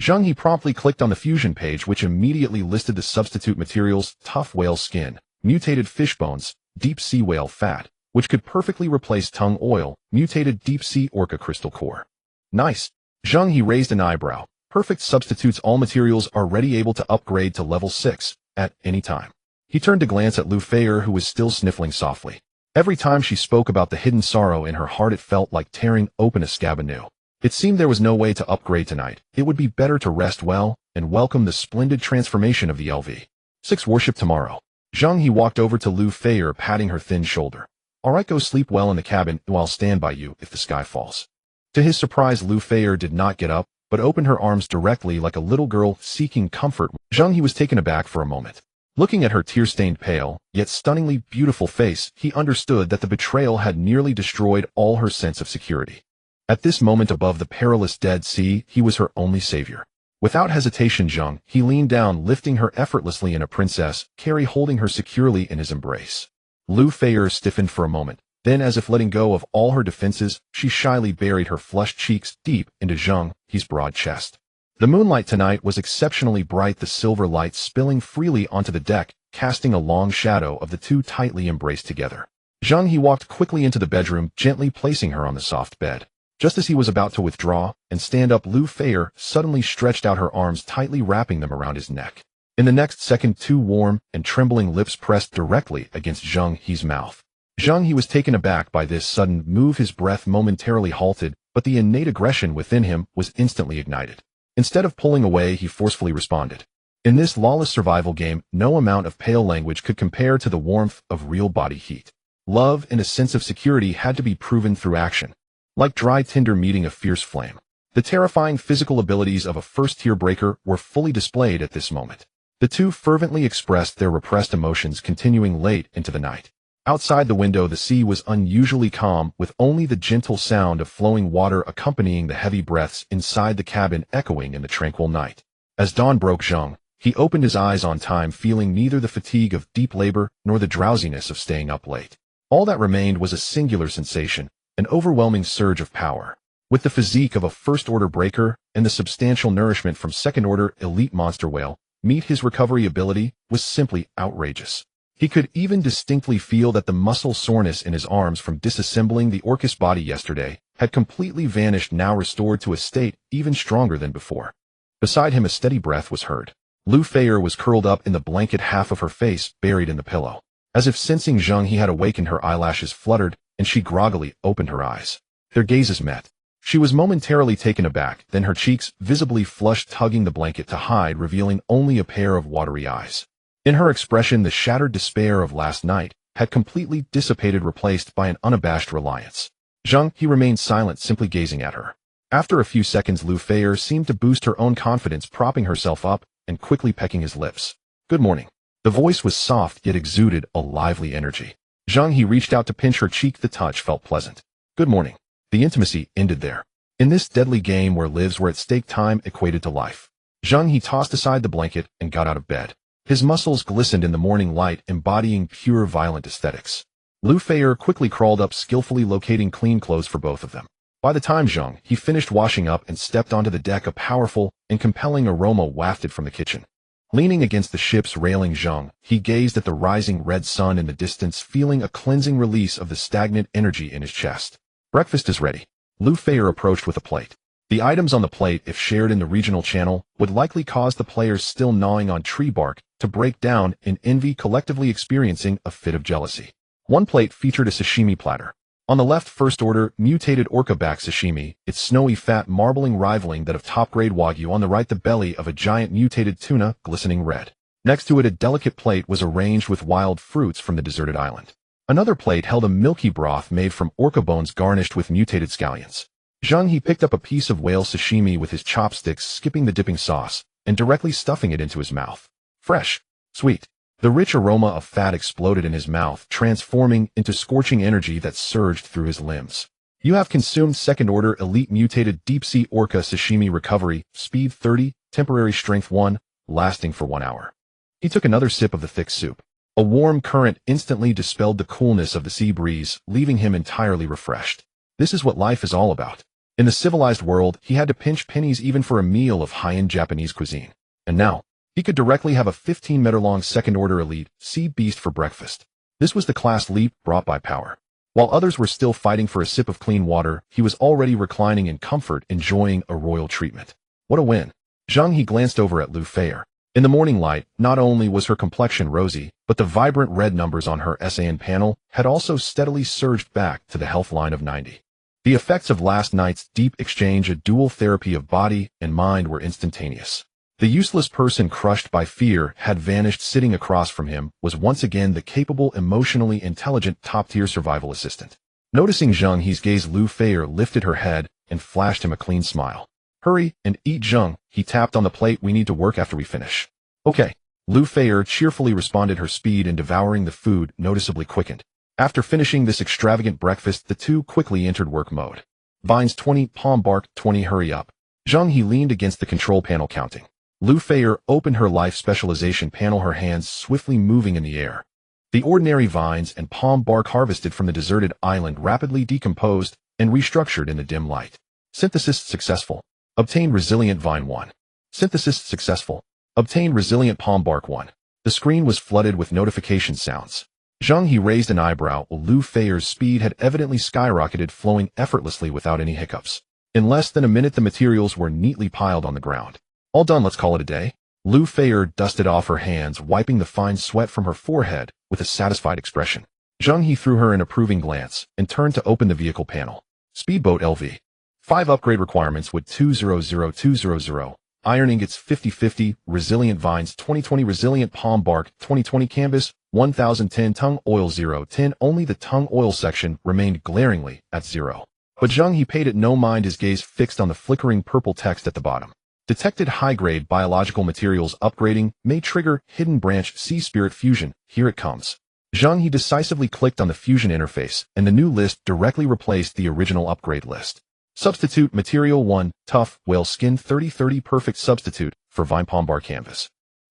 Zheng He promptly clicked on the fusion page, which immediately listed the substitute materials: tough whale skin, mutated fish bones, deep sea whale fat, which could perfectly replace tung oil, mutated deep sea orca crystal core. Nice. Zheng He raised an eyebrow. Perfect substitutes. All materials are ready, able to upgrade to level 6 at any time. He turned to glance at Lu Feier, who was still sniffling softly. Every time she spoke about the hidden sorrow in her heart, it felt like tearing open a scab anew. It seemed there was no way to upgrade tonight. It would be better to rest well and welcome the splendid transformation of the LV6 warship tomorrow. Zheng He walked over to Lu Feier, patting her thin shoulder. "All right, go sleep well in the cabin, and I'll stand by you if the sky falls." To his surprise, Lu Feier did not get up, but opened her arms directly like a little girl seeking comfort. Zheng He was taken aback for a moment. Looking at her tear-stained, pale, yet stunningly beautiful face, he understood that the betrayal had nearly destroyed all her sense of security. At this moment, above the perilous Dead Sea, he was her only savior. Without hesitation, Zheng He leaned down, lifting her effortlessly in a princess carry, holding her securely in his embrace. Lu Feier stiffened for a moment. Then, as if letting go of all her defenses, she shyly buried her flushed cheeks deep into Zheng He's broad chest. The moonlight tonight was exceptionally bright, the silver light spilling freely onto the deck, casting a long shadow of the two tightly embraced together. Zheng He walked quickly into the bedroom, gently placing her on the soft bed. Just as he was about to withdraw and stand up, Lu Feier suddenly stretched out her arms, tightly wrapping them around his neck. In the next second, two warm and trembling lips pressed directly against Zheng He's mouth. Zheng He was taken aback by this sudden move. His breath momentarily halted, but the innate aggression within him was instantly ignited. Instead of pulling away, he forcefully responded. In this lawless survival game, no amount of pale language could compare to the warmth of real body heat. Love and a sense of security had to be proven through action. Like dry tinder meeting a fierce flame. The terrifying physical abilities of a first-tier breaker were fully displayed at this moment. The two fervently expressed their repressed emotions, continuing late into the night. Outside the window, the sea was unusually calm, with only the gentle sound of flowing water accompanying the heavy breaths inside the cabin echoing in the tranquil night. As dawn broke, Zheng He opened his eyes on time, feeling neither the fatigue of deep labor nor the drowsiness of staying up late. All that remained was a singular sensation, an overwhelming surge of power. With the physique of a first-order breaker and the substantial nourishment from second-order elite monster whale, his recovery ability was simply outrageous. He could even distinctly feel that the muscle soreness in his arms from disassembling the orcus body yesterday had completely vanished, now restored to a state even stronger than before. Beside him a steady breath was heard. Lu Feier was curled up in the blanket, half of her face buried in the pillow. As if sensing Zheng He had awakened, her eyelashes fluttered, and she groggily opened her eyes. Their gazes met. She was momentarily taken aback, then her cheeks visibly flushed, tugging the blanket to hide, revealing only a pair of watery eyes. In her expression, the shattered despair of last night had completely dissipated, replaced by an unabashed reliance. Zheng He remained silent, simply gazing at her. After a few seconds, Lu Feier seemed to boost her own confidence, propping herself up and quickly pecking his lips. "Good morning." The voice was soft, yet exuded a lively energy. Zheng He reached out to pinch her cheek. The touch felt pleasant. "Good morning." The intimacy ended there. In this deadly game where lives were at stake, time equated to life. Zheng He tossed aside the blanket and got out of bed. His muscles glistened in the morning light, embodying pure violent aesthetics. Lu Feier quickly crawled up, skillfully locating clean clothes for both of them. By the time Zheng He finished washing up and stepped onto the deck, a powerful and compelling aroma wafted from the kitchen. Leaning against the ship's railing, Zheng He gazed at the rising red sun in the distance, feeling a cleansing release of the stagnant energy in his chest. "Breakfast is ready." Lu Feier approached with a plate. The items on the plate, if shared in the regional channel, would likely cause the players still gnawing on tree bark to break down in envy, collectively experiencing a fit of jealousy. One plate featured a sashimi platter. On the left, first order, mutated orca back sashimi, its snowy fat marbling rivaling that of top-grade wagyu. On the right, the belly of a giant mutated tuna, glistening red. Next to it, a delicate plate was arranged with wild fruits from the deserted island. Another plate held a milky broth made from orca bones garnished with mutated scallions. Zheng He picked up a piece of whale sashimi with his chopsticks, skipping the dipping sauce, and directly stuffing it into his mouth. Fresh, sweet. The rich aroma of fat exploded in his mouth, transforming into scorching energy that surged through his limbs. "You have consumed second-order elite mutated deep-sea orca sashimi. Recovery, speed 30, temporary strength 1, lasting for 1 hour. He took another sip of the thick soup. A warm current instantly dispelled the coolness of the sea breeze, leaving him entirely refreshed. This is what life is all about. In the civilized world, he had to pinch pennies even for a meal of high-end Japanese cuisine. And now, he could directly have a 15-meter-long second-order elite sea beast for breakfast. This was the class leap brought by power. While others were still fighting for a sip of clean water, he was already reclining in comfort, enjoying a royal treatment. What a win. Zheng He glanced over at Lu Feier. In the morning light, not only was her complexion rosy, but the vibrant red numbers on her SAN panel had also steadily surged back to the health line of 90. The effects of last night's deep exchange, a dual therapy of body and mind, were instantaneous. The useless person crushed by fear had vanished. Sitting across from him was once again the capable, emotionally intelligent, top-tier survival assistant. Noticing Zheng He's gaze, Lu Feier lifted her head and flashed him a clean smile. "Hurry and eat, Zheng," he tapped on the plate. "We need to work after we finish." "Okay." Lu Feier cheerfully responded, her speed in devouring the food noticeably quickened. After finishing this extravagant breakfast, the two quickly entered work mode. "Vines 20, palm bark 20, hurry up." Zheng He leaned against the control panel, counting. Lu Feier opened her life specialization panel, her hands swiftly moving in the air. The ordinary vines and palm bark harvested from the deserted island rapidly decomposed and restructured in the dim light. Synthesis successful. Obtained resilient vine 1. Synthesis successful. Obtained resilient palm bark 1. The screen was flooded with notification sounds. Zheng He raised an eyebrow, while Lu Feier's speed had evidently skyrocketed, flowing effortlessly without any hiccups. In less than a minute, the materials were neatly piled on the ground. "All done, let's call it a day." Lu Feier dusted off her hands, wiping the fine sweat from her forehead with a satisfied expression. Zheng He threw her an approving glance and turned to open the vehicle panel. Speedboat LV. 5 upgrade requirements with 200200. Iron ingots 50-50, resilient vines 2020, resilient palm bark 2020, canvas 1010, tung oil 010. Only the tung oil section remained glaringly at 0. But Zheng He paid it no mind, his gaze fixed on the flickering purple text at the bottom. Detected high-grade biological materials upgrading may trigger hidden branch sea spirit fusion. Here it comes. Zheng He decisively clicked on the fusion interface, and the new list directly replaced the original upgrade list. Substitute material 1, tough, whale skin 30-30, perfect substitute for vine palm bar canvas.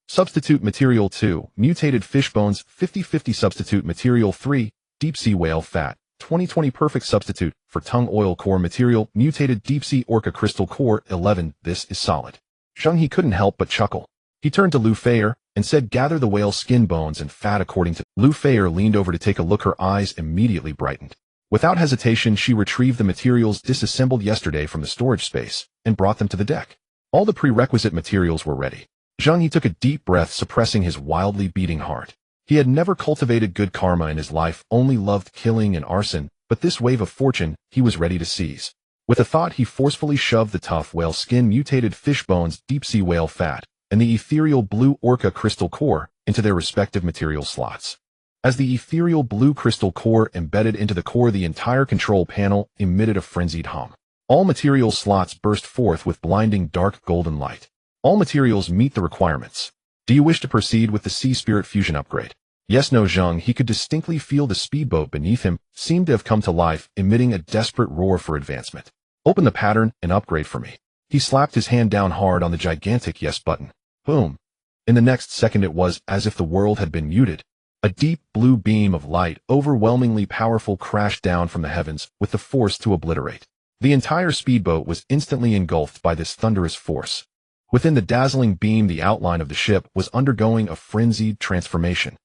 Substitute material 2, mutated fish bones 50-50, substitute material 3, deep sea whale fat 2020, perfect substitute for tung oil. Core material, mutated deep sea orca crystal core 11, this is solid. Zheng He couldn't help but chuckle. He turned to Lu Feier, and said gather the whale skin bones and fat according to. Lu Feier leaned over to take a look. Her eyes immediately brightened. Without hesitation, she retrieved the materials disassembled yesterday from the storage space and brought them to the deck. All the prerequisite materials were ready. Zheng He took a deep breath, suppressing his wildly beating heart. He had never cultivated good karma in his life, only loved killing and arson, but this wave of fortune he was ready to seize. With a thought, he forcefully shoved the tough whale skin, mutated fish bones, deep-sea whale fat, and the ethereal blue orca crystal core into their respective material slots. As the ethereal blue crystal core embedded into the core, the entire control panel emitted a frenzied hum. All material slots burst forth with blinding dark golden light. All materials meet the requirements. Do you wish to proceed with the Sea Spirit Fusion upgrade? Yes, no. Zheng He could distinctly feel the speedboat beneath him seemed to have come to life, emitting a desperate roar for advancement. Open the pattern and upgrade for me. He slapped his hand down hard on the gigantic yes button. Boom. In the next second, it was as if the world had been muted. A deep blue beam of light, overwhelmingly powerful, crashed down from the heavens with the force to obliterate. The entire speedboat was instantly engulfed by this thunderous force. Within the dazzling beam, the outline of the ship was undergoing a frenzied transformation.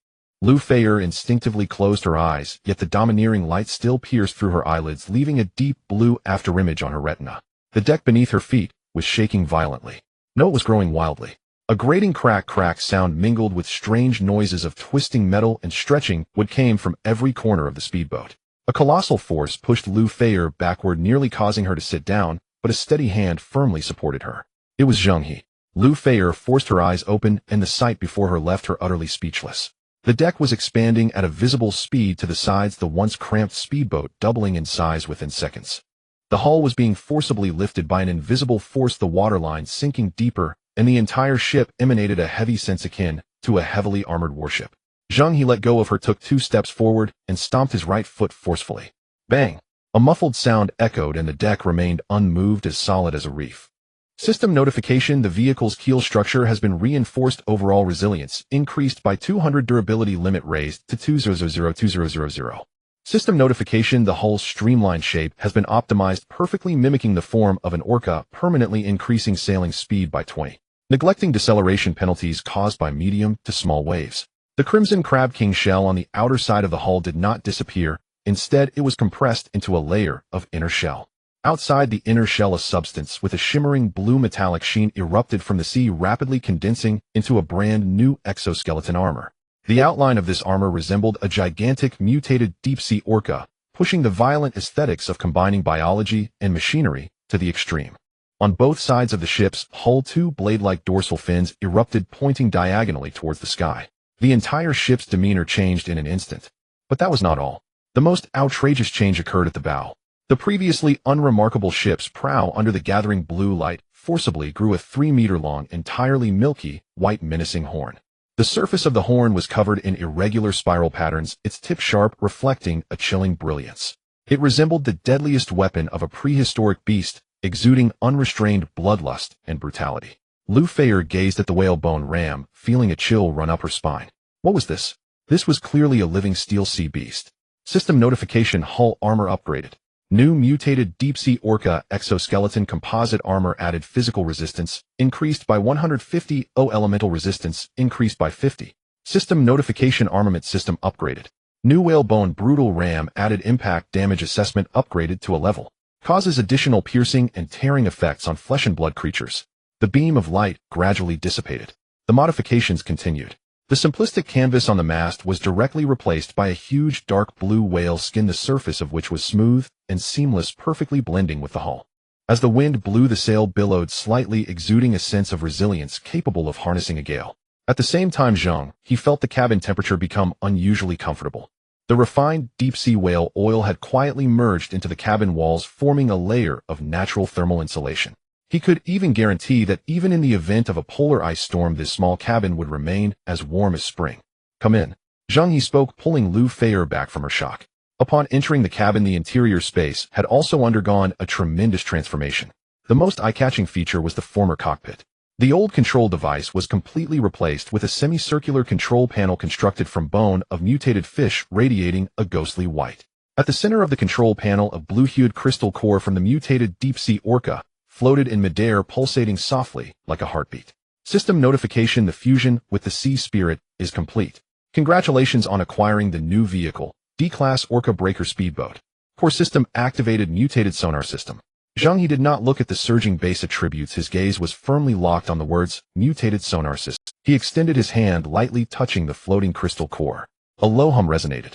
Lu Feier instinctively closed her eyes, yet the domineering light still pierced through her eyelids, leaving a deep blue afterimage on her retina. The deck beneath her feet was shaking violently. No, it was growing wildly. A grating crack sound mingled with strange noises of twisting metal and stretching wood came from every corner of the speedboat. A colossal force pushed Lu Feier backward, nearly causing her to sit down, but a steady hand firmly supported her. It was Zheng He. Lu Feier forced her eyes open, and the sight before her left her utterly speechless. The deck was expanding at a visible speed to the sides, the once cramped speedboat doubling in size within seconds. The hull was being forcibly lifted by an invisible force, the waterline sinking deeper, and the entire ship emanated a heavy sense akin to a heavily armored warship. Zheng He let go of her, took 2 steps forward, and stomped his right foot forcefully. Bang! A muffled sound echoed, and the deck remained unmoved, as solid as a reef. System notification: the vehicle's keel structure has been reinforced. Overall resilience increased by 200. Durability limit raised to 20002000. System notification: the hull's streamlined shape has been optimized, perfectly mimicking the form of an orca, permanently increasing sailing speed by 20. Neglecting deceleration penalties caused by medium to small waves. The Crimson Crab King shell on the outer side of the hull did not disappear. Instead, it was compressed into a layer of inner shell. Outside the inner shell, a substance with a shimmering blue metallic sheen erupted from the sea, rapidly condensing into a brand new exoskeleton armor. The outline of this armor resembled a gigantic mutated deep-sea orca, pushing the violent aesthetics of combining biology and machinery to the extreme. On both sides of the ship's hull, 2 blade-like dorsal fins erupted, pointing diagonally towards the sky. The entire ship's demeanor changed in an instant. But that was not all. The most outrageous change occurred at the bow. The previously unremarkable ship's prow, under the gathering blue light, forcibly grew a 3-meter-long, entirely milky, white menacing horn. The surface of the horn was covered in irregular spiral patterns, its tip sharp, reflecting a chilling brilliance. It resembled the deadliest weapon of a prehistoric beast, exuding unrestrained bloodlust and brutality. Lu Feier gazed at the whalebone ram, feeling a chill run up her spine. What was this? This was clearly a living steel sea beast. System notification: hull armor upgraded. New mutated deep-sea orca exoskeleton composite armor added. Physical resistance increased by 150. Elemental resistance increased by 50. System notification: armament system upgraded. New whalebone brutal ram added. Impact damage assessment upgraded to a level. Causes additional piercing and tearing effects on flesh and blood creatures. The beam of light gradually dissipated. The modifications continued. The simplistic canvas on the mast was directly replaced by a huge dark blue whale skin, the surface of which was smooth and seamless, perfectly blending with the hull. As the wind blew, the sail billowed slightly, exuding a sense of resilience capable of harnessing a gale. At the same time, Zheng He felt the cabin temperature become unusually comfortable. The refined deep-sea whale oil had quietly merged into the cabin walls, forming a layer of natural thermal insulation. He could even guarantee that even in the event of a polar ice storm, this small cabin would remain as warm as spring. Come in. Zheng He spoke, pulling Lu Feier back from her shock. Upon entering the cabin, the interior space had also undergone a tremendous transformation. The most eye-catching feature was the former cockpit. The old control device was completely replaced with a semicircular control panel constructed from bone of mutated fish, radiating a ghostly white. At the center of the control panel, a blue-hued crystal core from the mutated deep-sea orca floated in midair, pulsating softly like a heartbeat. System notification: the fusion with the Sea Spirit is complete. Congratulations on acquiring the new vehicle, D-Class Orca Breaker Speedboat. Core system activated. Mutated sonar system. Zheng He did not look at the surging base attributes. His gaze was firmly locked on the words, mutated sonar system. He extended his hand, lightly touching the floating crystal core. A low hum resonated.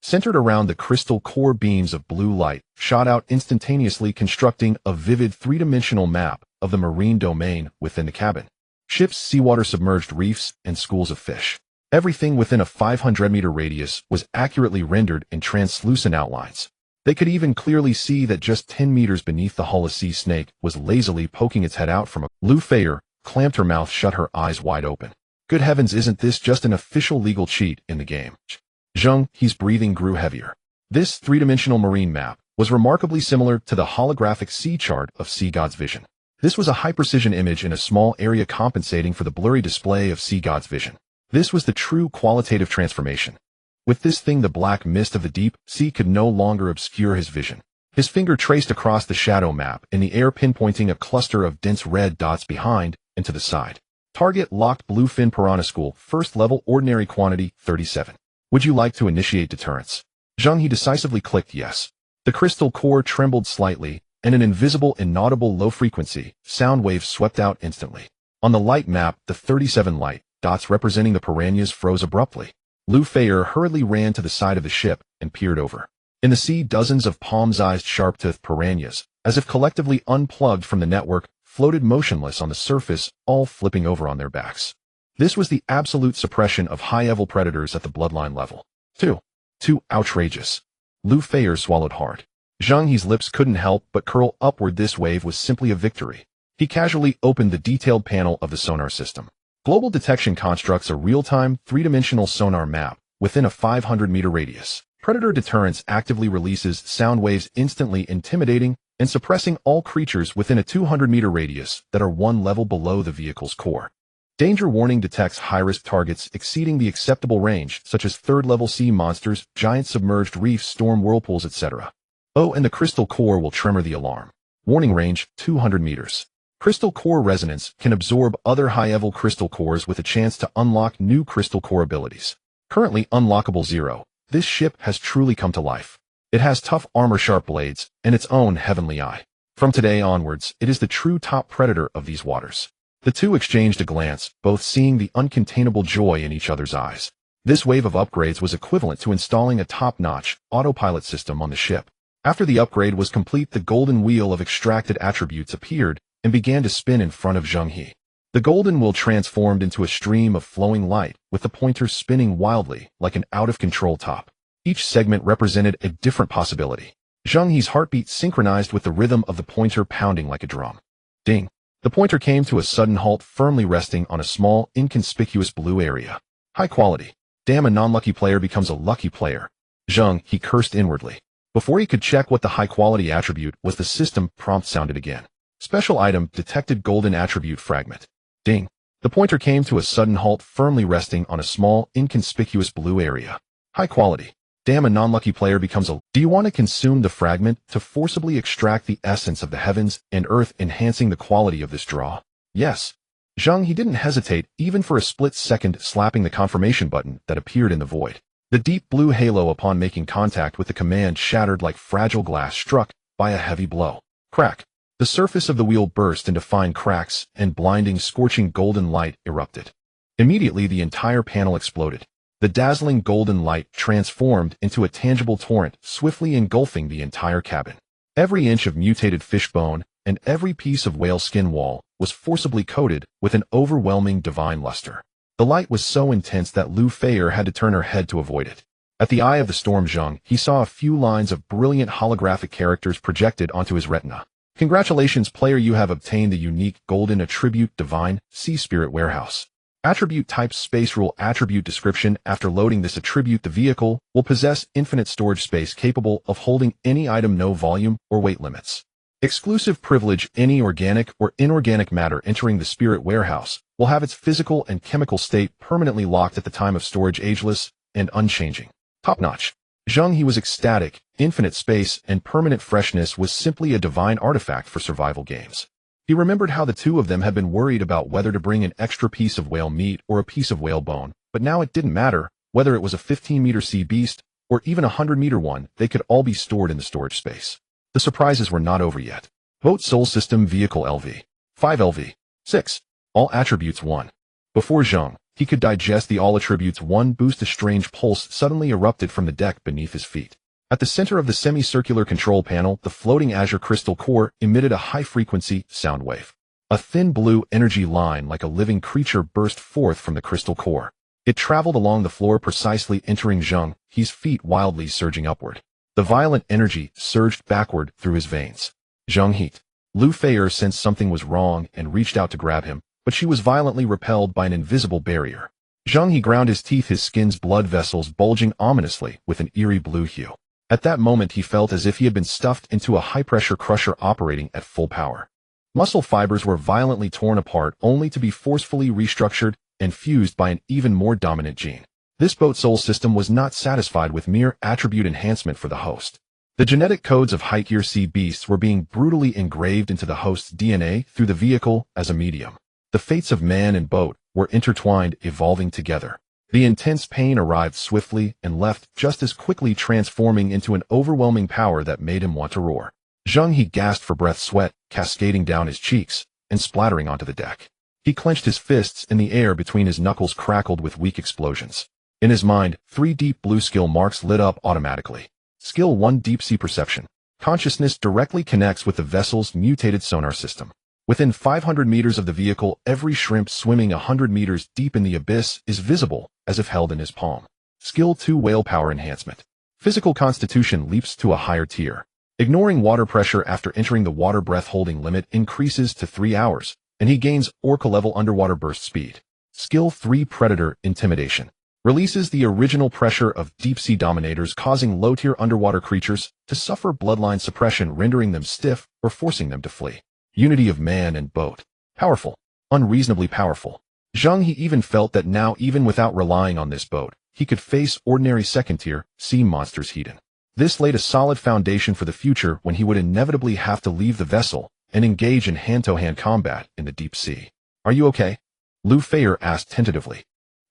Centered around the crystal core, beams of blue light shot out instantaneously, constructing a vivid three-dimensional map of the marine domain within the cabin. Ships, seawater, submerged reefs, and schools of fish. Everything within a 500-meter radius was accurately rendered in translucent outlines. They could even clearly see that just 10 meters beneath the hull a sea snake was lazily poking its head out from a... Lu Feier clamped her mouth shut, her eyes wide open. Good heavens, isn't this just an official legal cheat in the game? Zheng He's breathing grew heavier. This three-dimensional marine map was remarkably similar to the holographic sea chart of Sea God's vision. This was a high-precision image in a small area, compensating for the blurry display of Sea God's vision. This was the true qualitative transformation. With this thing, the black mist of the deep sea could no longer obscure his vision. His finger traced across the shadow map in the air, pinpointing a cluster of dense red dots behind and to the side. Target locked: Bluefin Piranha School, first level, ordinary quantity, 37. Would you like to initiate deterrence? Zheng He decisively clicked yes. The crystal core trembled slightly, and an invisible, inaudible low-frequency sound wave swept out instantly. On the light map, the 37 light dots representing the piranhas froze abruptly. Lu Feier hurriedly ran to the side of the ship and peered over. In the sea, dozens of palm-sized sharp-toothed piranhas, as if collectively unplugged from the network, floated motionless on the surface, all flipping over on their backs. This was the absolute suppression of high-level predators at the bloodline level. Too outrageous. Lu Feier swallowed hard. Zheng He's lips couldn't help but curl upward. This wave was simply a victory. He casually opened the detailed panel of the sonar system. Global detection constructs a real-time, three-dimensional sonar map within a 500-meter radius. Predator deterrence actively releases sound waves, instantly intimidating and suppressing all creatures within a 200-meter radius that are one level below the vehicle's core. Danger warning detects high-risk targets exceeding the acceptable range, such as third-level sea monsters, giant submerged reefs, storm whirlpools, etc. Oh, and the crystal core will tremor the alarm. Warning range, 200 meters. Crystal core resonance can absorb other high-level crystal cores with a chance to unlock new crystal core abilities. Currently unlockable 0. This ship has truly come to life. It has tough armor, sharp blades, and its own heavenly eye. From today onwards, it is the true top predator of these waters. The two exchanged a glance, both seeing the uncontainable joy in each other's eyes. This wave of upgrades was equivalent to installing a top-notch autopilot system on the ship. After the upgrade was complete, the golden wheel of extracted attributes appeared and began to spin in front of Zheng He. The golden wheel transformed into a stream of flowing light, with the pointer spinning wildly like an out-of-control top. Each segment represented a different possibility. Zheng He's heartbeat synchronized with the rhythm of the pointer pounding like a drum. Ding! The pointer came to a sudden halt, firmly resting on a small, inconspicuous blue area. High quality. Damn, a non-lucky player becomes a lucky player. Zheng He cursed inwardly. Before he could check what the high-quality attribute was, the system prompt sounded again. Special item detected: golden attribute fragment. Ding! The pointer came to a sudden halt, firmly resting on a small, inconspicuous blue area. High quality. Damn, a non-lucky player becomes a... Do you want to consume the fragment to forcibly extract the essence of the heavens and earth, enhancing the quality of this draw? Yes. Zheng He didn't hesitate, even for a split second, slapping the confirmation button that appeared in the void. The deep blue halo, upon making contact with the command, shattered like fragile glass struck by a heavy blow. Crack. The surface of the wheel burst into fine cracks, and blinding, scorching golden light erupted. Immediately, the entire panel exploded. The dazzling golden light transformed into a tangible torrent, swiftly engulfing the entire cabin. Every inch of mutated fish bone and every piece of whale skin wall was forcibly coated with an overwhelming divine luster. The light was so intense that Lu Feier had to turn her head to avoid it. At the eye of the storm, Zheng He saw a few lines of brilliant holographic characters projected onto his retina. Congratulations, player, you have obtained the unique golden attribute Divine Sea Spirit Warehouse. Attribute type: space rule. Attribute description: after loading this attribute, the vehicle will possess infinite storage space capable of holding any item, no volume or weight limits. Exclusive privilege: any organic or inorganic matter entering the Spirit Warehouse will have its physical and chemical state permanently locked at the time of storage, ageless and unchanging. Top-notch. Zheng He was ecstatic. Infinite space and permanent freshness was simply a divine artifact for survival games. He remembered how the two of them had been worried about whether to bring an extra piece of whale meat or a piece of whale bone, but now it didn't matter, whether it was a 15-meter sea beast or even a 100-meter one, they could all be stored in the storage space. The surprises were not over yet. Boat Soul System Vehicle LV. 5 LV. 6. All Attributes 1. Before Zheng, he could digest the All Attributes 1 boost, a strange pulse suddenly erupted from the deck beneath his feet. At the center of the semicircular control panel, the floating azure crystal core emitted a high-frequency sound wave. A thin blue energy line like a living creature burst forth from the crystal core. It traveled along the floor, precisely entering Zheng He's feet, wildly surging upward. The violent energy surged backward through his veins. Zheng He. Lu Feier sensed something was wrong and reached out to grab him, but she was violently repelled by an invisible barrier. Zheng He ground his teeth, his skin's blood vessels bulging ominously with an eerie blue hue. At that moment he felt as if he had been stuffed into a high-pressure crusher operating at full power. Muscle fibers were violently torn apart only to be forcefully restructured and fused by an even more dominant gene. This boat soul system was not satisfied with mere attribute enhancement for the host. The genetic codes of high-tier sea beasts were being brutally engraved into the host's DNA through the vehicle as a medium. The fates of man and boat were intertwined, evolving together. The intense pain arrived swiftly and left just as quickly, transforming into an overwhelming power that made him want to roar. Zheng He gasped for breath, sweat cascading down his cheeks and splattering onto the deck. He clenched his fists, and the air between his knuckles crackled with weak explosions. In his mind, 3 deep blue skill marks lit up automatically. Skill 1, Deep Sea Perception. Consciousness directly connects with the vessel's mutated sonar system. Within 500 meters of the vehicle, every shrimp swimming 100 meters deep in the abyss is visible, as if held in his palm. Skill 2, Whale Power Enhancement. Physical constitution leaps to a higher tier. Ignoring water pressure after entering the water breath-holding limit increases to 3 hours, and he gains Orca-level underwater burst speed. Skill 3, Predator Intimidation. Releases the original pressure of deep-sea dominators, causing low-tier underwater creatures to suffer bloodline suppression, rendering them stiff or forcing them to flee. Unity of man and boat. Powerful. Unreasonably powerful. Zheng He even felt that now, even without relying on this boat, he could face ordinary second-tier sea monsters heathen. This laid a solid foundation for the future when he would inevitably have to leave the vessel and engage in hand-to-hand combat in the deep sea. Are you okay? Lu Feier asked tentatively.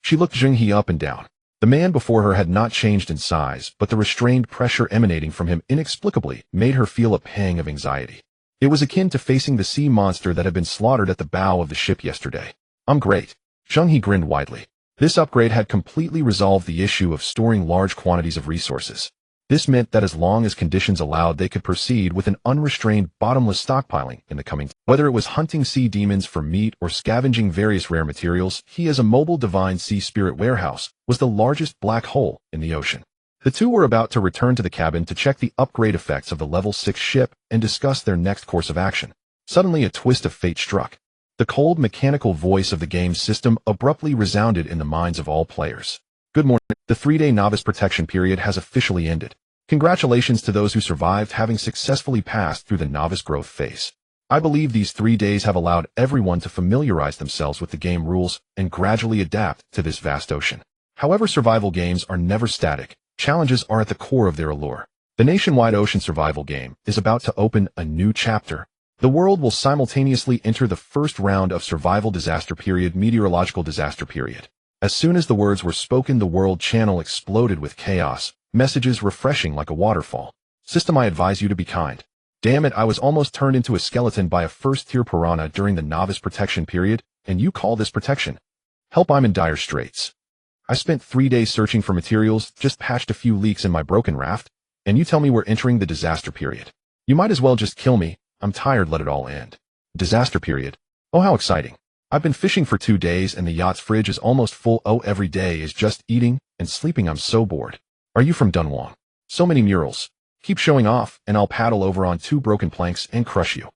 She looked Zheng He up and down. The man before her had not changed in size, but the restrained pressure emanating from him inexplicably made her feel a pang of anxiety. It was akin to facing the sea monster that had been slaughtered at the bow of the ship yesterday. I'm great. Zheng He grinned widely. This upgrade had completely resolved the issue of storing large quantities of resources. This meant that as long as conditions allowed, they could proceed with an unrestrained, bottomless stockpiling in the coming. Whether it was hunting sea demons for meat or scavenging various rare materials, he, as a mobile divine sea spirit warehouse, was the largest black hole in the ocean. The two were about to return to the cabin to check the upgrade effects of the level 6 ship and discuss their next course of action. Suddenly a twist of fate struck. The cold, mechanical voice of the game's system abruptly resounded in the minds of all players. Good morning. The 3-day novice protection period has officially ended. Congratulations to those who survived, having successfully passed through the novice growth phase. I believe these 3 days have allowed everyone to familiarize themselves with the game rules and gradually adapt to this vast ocean. However, survival games are never static. Challenges are at the core of their allure. The nationwide ocean survival game is about to open a new chapter. The world will simultaneously enter the first round of survival disaster period, meteorological disaster period. As soon as the words were spoken, the world channel exploded with chaos, messages refreshing like a waterfall. System, I advise you to be kind. Damn it, I was almost turned into a skeleton by a first-tier piranha during the novice protection period, and you call this protection? Help, I'm in dire straits. I spent 3 days searching for materials, just patched a few leaks in my broken raft, and you tell me we're entering the disaster period. You might as well just kill me. I'm tired, let it all end. Disaster period. Oh, how exciting. I've been fishing for 2 days and the yacht's fridge is almost full. Oh, every day is just eating and sleeping. I'm so bored. Are you from Dunhuang? So many murals. Keep showing off and I'll paddle over on 2 broken planks and crush you.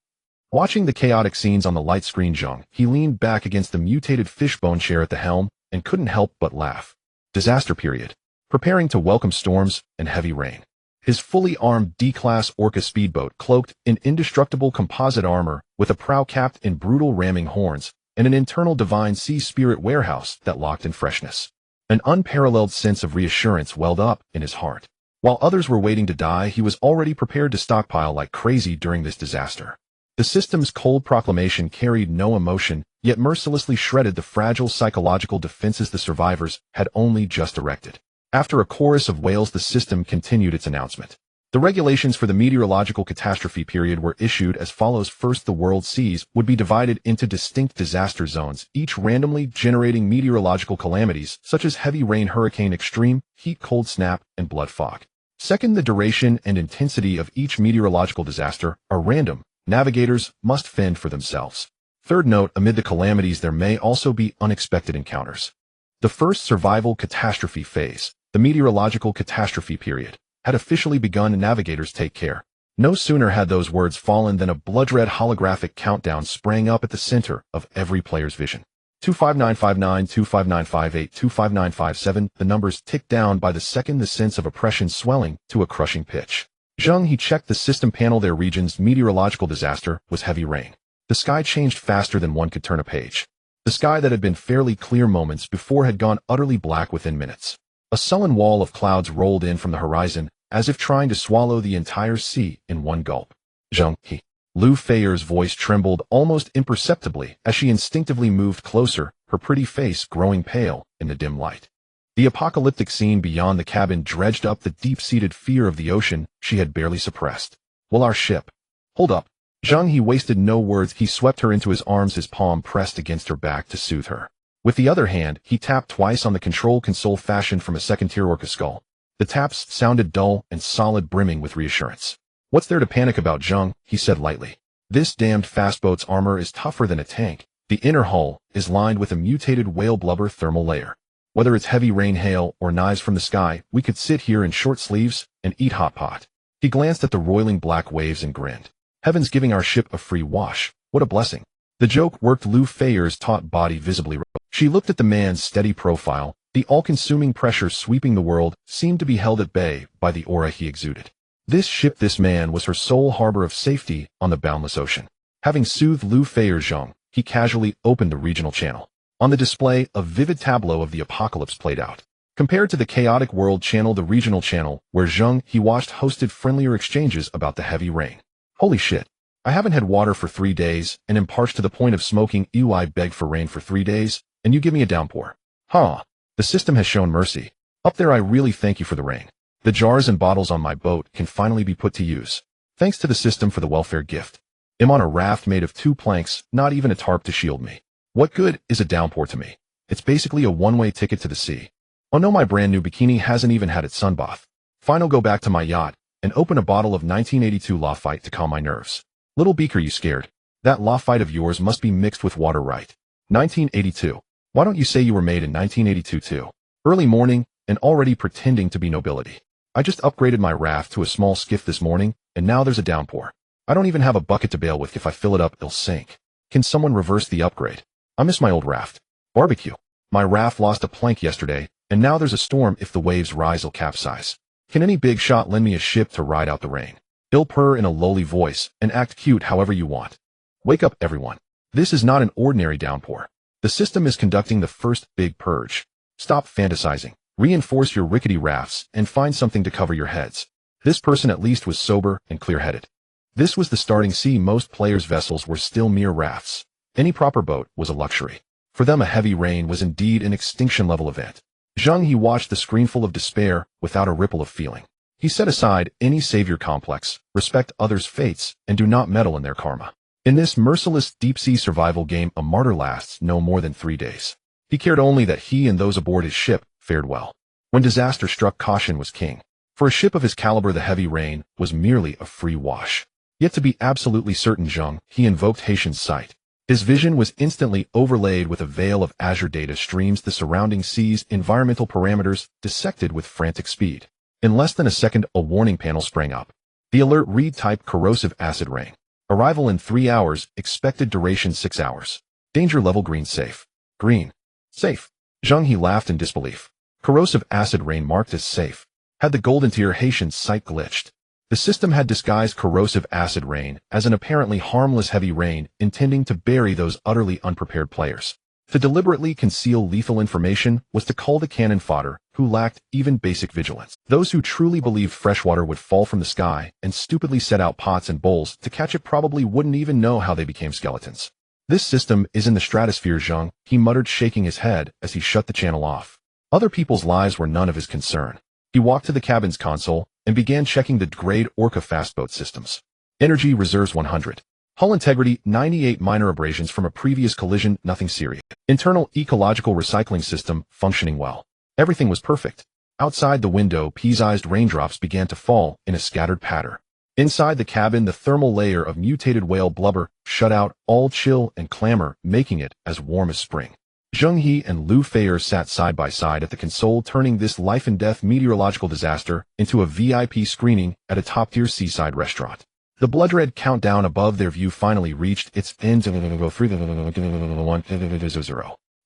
Watching the chaotic scenes on the light screen, Zheng He leaned back against the mutated fishbone chair at the helm and couldn't help but laugh. Disaster period. Preparing to welcome storms and heavy rain. His fully armed D-class Orca speedboat, cloaked in indestructible composite armor, with a prow capped in brutal ramming horns, and an internal divine sea spirit warehouse that locked in freshness. An unparalleled sense of reassurance welled up in his heart. While others were waiting to die, he was already prepared to stockpile like crazy during this disaster. The system's cold proclamation carried no emotion, yet mercilessly shredded the fragile psychological defenses the survivors had only just erected. After a chorus of wails, the system continued its announcement. The regulations for the meteorological catastrophe period were issued as follows. First, the world seas would be divided into distinct disaster zones, each randomly generating meteorological calamities such as heavy rain, hurricane, extreme heat, cold snap, and blood fog. Second, the duration and intensity of each meteorological disaster are random. Navigators must fend for themselves. Third, note, amid the calamities there may also be unexpected encounters. The first survival catastrophe phase, the meteorological catastrophe period, had officially begun, and navigators take care. No sooner had those words fallen than a blood-red holographic countdown sprang up at the center of every player's vision. 25959, 25958, 25957, the numbers ticked down by the second, the sense of oppression swelling to a crushing pitch. Zheng He checked the system panel. Their region's meteorological disaster was heavy rain. The sky changed faster than one could turn a page. The sky that had been fairly clear moments before had gone utterly black within minutes. A sullen wall of clouds rolled in from the horizon, as if trying to swallow the entire sea in one gulp. Zheng He. Lu Feier's voice trembled almost imperceptibly as she instinctively moved closer, her pretty face growing pale in the dim light. The apocalyptic scene beyond the cabin dredged up the deep-seated fear of the ocean she had barely suppressed. Will our ship? Hold up. Zheng He wasted no words. He swept her into his arms, his palm pressed against her back to soothe her. With the other hand, he tapped twice on the control console fashioned from a second-tier orca skull. The taps sounded dull and solid, brimming with reassurance. What's there to panic about, Zheng? He said lightly. This damned fastboat's armor is tougher than a tank. The inner hull is lined with a mutated whale blubber thermal layer. Whether it's heavy rain, hail, or knives from the sky, we could sit here in short sleeves and eat hot pot. He glanced at the roiling black waves and grinned. Heaven's giving our ship a free wash. What a blessing. The joke worked. Lu Feier's taut body visibly rose. She looked at the man's steady profile. The all-consuming pressure sweeping the world seemed to be held at bay by the aura he exuded. This ship, this man, was her sole harbor of safety on the boundless ocean. Having soothed Lu Feier, Zheng He casually opened the regional channel. On the display, a vivid tableau of the apocalypse played out. Compared to the chaotic world channel, the regional channel, where Zheng He watched, hosted friendlier exchanges about the heavy rain. Holy shit. I haven't had water for 3 days, and am parched to the point of smoking. I begged for rain for 3 days, and you give me a downpour. Huh. The system has shown mercy. Up there, I really thank you for the rain. The jars and bottles on my boat can finally be put to use. Thanks to the system for the welfare gift. I'm on a raft made of 2 planks, not even a tarp to shield me. What good is a downpour to me? It's basically a one-way ticket to the sea. Oh no, my brand new bikini hasn't even had its sunbath. Fine, I'll go back to my yacht and open a bottle of 1982 Lafite to calm my nerves. Little beaker, you scared? That Lafite of yours must be mixed with water, right? 1982. Why don't you say you were made in 1982 too? Early morning, and already pretending to be nobility. I just upgraded my raft to a small skiff this morning, and now there's a downpour. I don't even have a bucket to bail with. If I fill it up, it'll sink. Can someone reverse the upgrade? I miss my old raft. Barbecue. My raft lost a plank yesterday, and now there's a storm. If the waves rise, I'll capsize. Can any big shot lend me a ship to ride out the rain? He'll purr in a lowly voice and act cute however you want. Wake up, everyone. This is not an ordinary downpour. The system is conducting the first big purge. Stop fantasizing. Reinforce your rickety rafts and find something to cover your heads. This person at least was sober and clear-headed. This was the starting sea. Most players' vessels were still mere rafts. Any proper boat was a luxury. For them, a heavy rain was indeed an extinction-level event. Zheng He watched the screenful of despair without a ripple of feeling. He set aside any savior complex, respect others' fates, and do not meddle in their karma. In this merciless deep-sea survival game, a martyr lasts no more than 3 days. He cared only that he and those aboard his ship fared well. When disaster struck, caution was king. For a ship of his caliber, the heavy rain was merely a free wash. Yet to be absolutely certain, Zheng He invoked Haitian's sight. His vision was instantly overlaid with a veil of azure data streams, the surrounding sea's environmental parameters dissected with frantic speed. In less than a second, a warning panel sprang up. The alert read: type corrosive acid rain. Arrival in 3 hours, expected duration 6 hours. Danger level green, safe. Green. Safe. Zheng He laughed in disbelief. Corrosive acid rain marked as safe. Had the golden tier Haitian's sight glitched? The system had disguised corrosive acid rain as an apparently harmless heavy rain, intending to bury those utterly unprepared players. To deliberately conceal lethal information was to cull the cannon fodder who lacked even basic vigilance. Those who truly believed freshwater would fall from the sky and stupidly set out pots and bowls to catch it probably wouldn't even know how they became skeletons. This system is in the stratosphere, Zheng, he muttered, shaking his head as he shut the channel off. Other people's lives were none of his concern. He walked to the cabin's console and began checking the grade Orca fastboat systems. Energy reserves 100. Hull integrity 98, minor abrasions from a previous collision, nothing serious. Internal ecological recycling system functioning well. Everything was perfect. Outside the window, pea-sized raindrops began to fall in a scattered patter. Inside the cabin, the thermal layer of mutated whale blubber shut out all chill and clamor, making it as warm as spring. Zheng He and Lu Feier sat side by side at the console, turning this life-and-death meteorological disaster into a VIP screening at a top-tier seaside restaurant. The blood-red countdown above their view finally reached its end.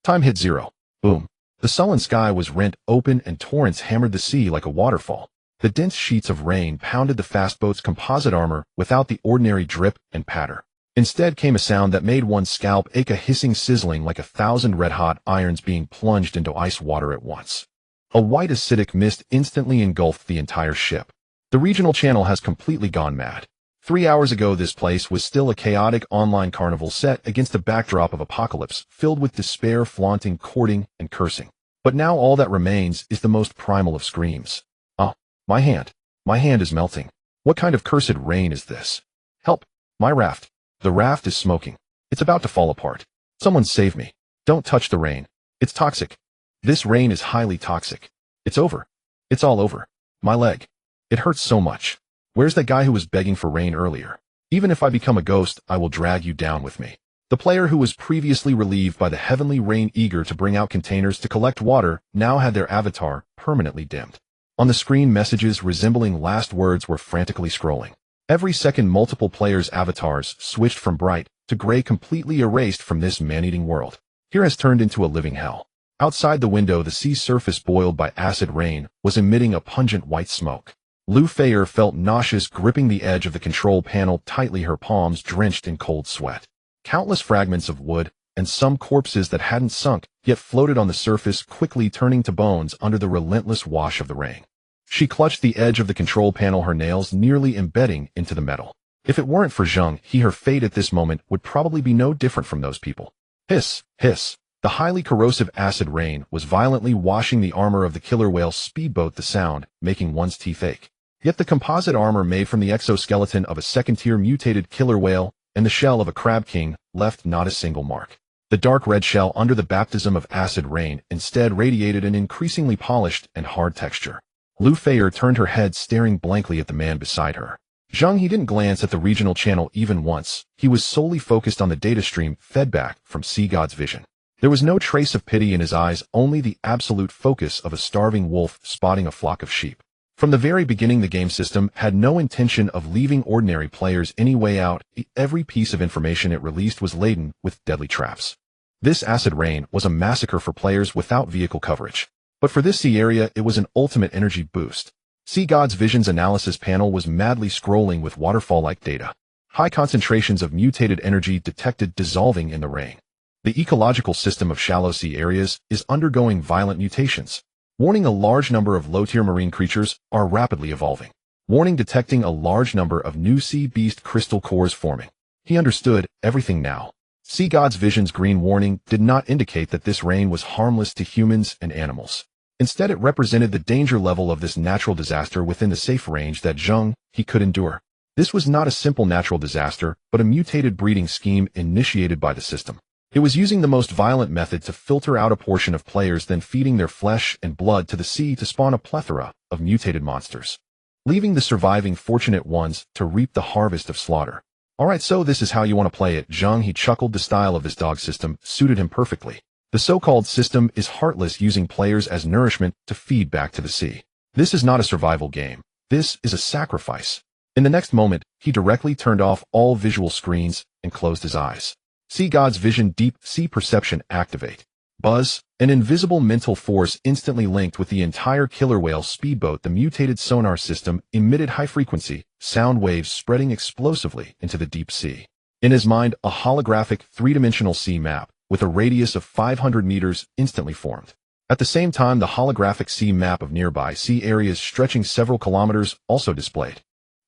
Time hit 0. Boom. The sullen sky was rent open and torrents hammered the sea like a waterfall. The dense sheets of rain pounded the fastboat's composite armor without the ordinary drip and patter. Instead came a sound that made one's scalp ache, a hissing sizzling like 1,000 red-hot irons being plunged into ice water at once. A white acidic mist instantly engulfed the entire ship. The regional channel has completely gone mad. 3 hours ago this place was still a chaotic online carnival set against a backdrop of apocalypse, filled with despair, flaunting, courting, and cursing. But now all that remains is the most primal of screams. Ah, my hand. My hand is melting. What kind of cursed rain is this? Help! My raft. The raft is smoking. It's about to fall apart. Someone save me. Don't touch the rain. It's toxic. This rain is highly toxic. It's over. It's all over. My leg. It hurts so much. Where's that guy who was begging for rain earlier? Even if I become a ghost, I will drag you down with me. The player who was previously relieved by the heavenly rain, eager to bring out containers to collect water, now had their avatar permanently dimmed. On the screen, messages resembling last words were frantically scrolling. Every second, multiple players' avatars switched from bright to gray, completely erased from this man-eating world. Here has turned into a living hell. Outside the window, the sea surface, boiled by acid rain, was emitting a pungent white smoke. Lu Feier felt nauseous, gripping the edge of the control panel tightly, her palms drenched in cold sweat. Countless fragments of wood, and some corpses that hadn't sunk, yet floated on the surface, quickly turning to bones under the relentless wash of the rain. She clutched the edge of the control panel, her nails nearly embedding into the metal. If it weren't for Zheng He, her fate at this moment would probably be no different from those people. Hiss, hiss. The highly corrosive acid rain was violently washing the armor of the killer whale speedboat, the sound making one's teeth ache. Yet the composite armor made from the exoskeleton of a second-tier mutated killer whale and the shell of a crab king left not a single mark. The dark red shell under the baptism of acid rain instead radiated an increasingly polished and hard texture. Lu Feier turned her head, staring blankly at the man beside her. Zheng He didn't glance at the regional channel even once. He was solely focused on the data stream fed back from Sea God's vision. There was no trace of pity in his eyes, only the absolute focus of a starving wolf spotting a flock of sheep. From the very beginning, the game system had no intention of leaving ordinary players any way out. Every piece of information it released was laden with deadly traps. This acid rain was a massacre for players without vehicle coverage. But for this sea area, it was an ultimate energy boost. Sea God's Vision's analysis panel was madly scrolling with waterfall-like data. High concentrations of mutated energy detected dissolving in the rain. The ecological system of shallow sea areas is undergoing violent mutations. Warning: a large number of low-tier marine creatures are rapidly evolving. Warning: detecting a large number of new sea beast crystal cores forming. He understood everything now. Sea God's Vision's green warning did not indicate that this rain was harmless to humans and animals. Instead, it represented the danger level of this natural disaster within the safe range that Zheng He could endure. This was not a simple natural disaster, but a mutated breeding scheme initiated by the system. It was using the most violent method to filter out a portion of players, then feeding their flesh and blood to the sea to spawn a plethora of mutated monsters, leaving the surviving fortunate ones to reap the harvest of slaughter. Alright, so this is how you want to play it. Zheng He chuckled. The style of this dog system suited him perfectly. The so-called system is heartless, using players as nourishment to feed back to the sea. This is not a survival game. This is a sacrifice. In the next moment, he directly turned off all visual screens and closed his eyes. Sea God's Vision Deep Sea Perception activate. Buzz, an invisible mental force instantly linked with the entire killer whale speedboat. The mutated sonar system emitted high-frequency sound waves spreading explosively into the deep sea. In his mind, a holographic three-dimensional sea map with a radius of 500 meters instantly formed. At the same time, the holographic sea map of nearby sea areas stretching several kilometers also displayed.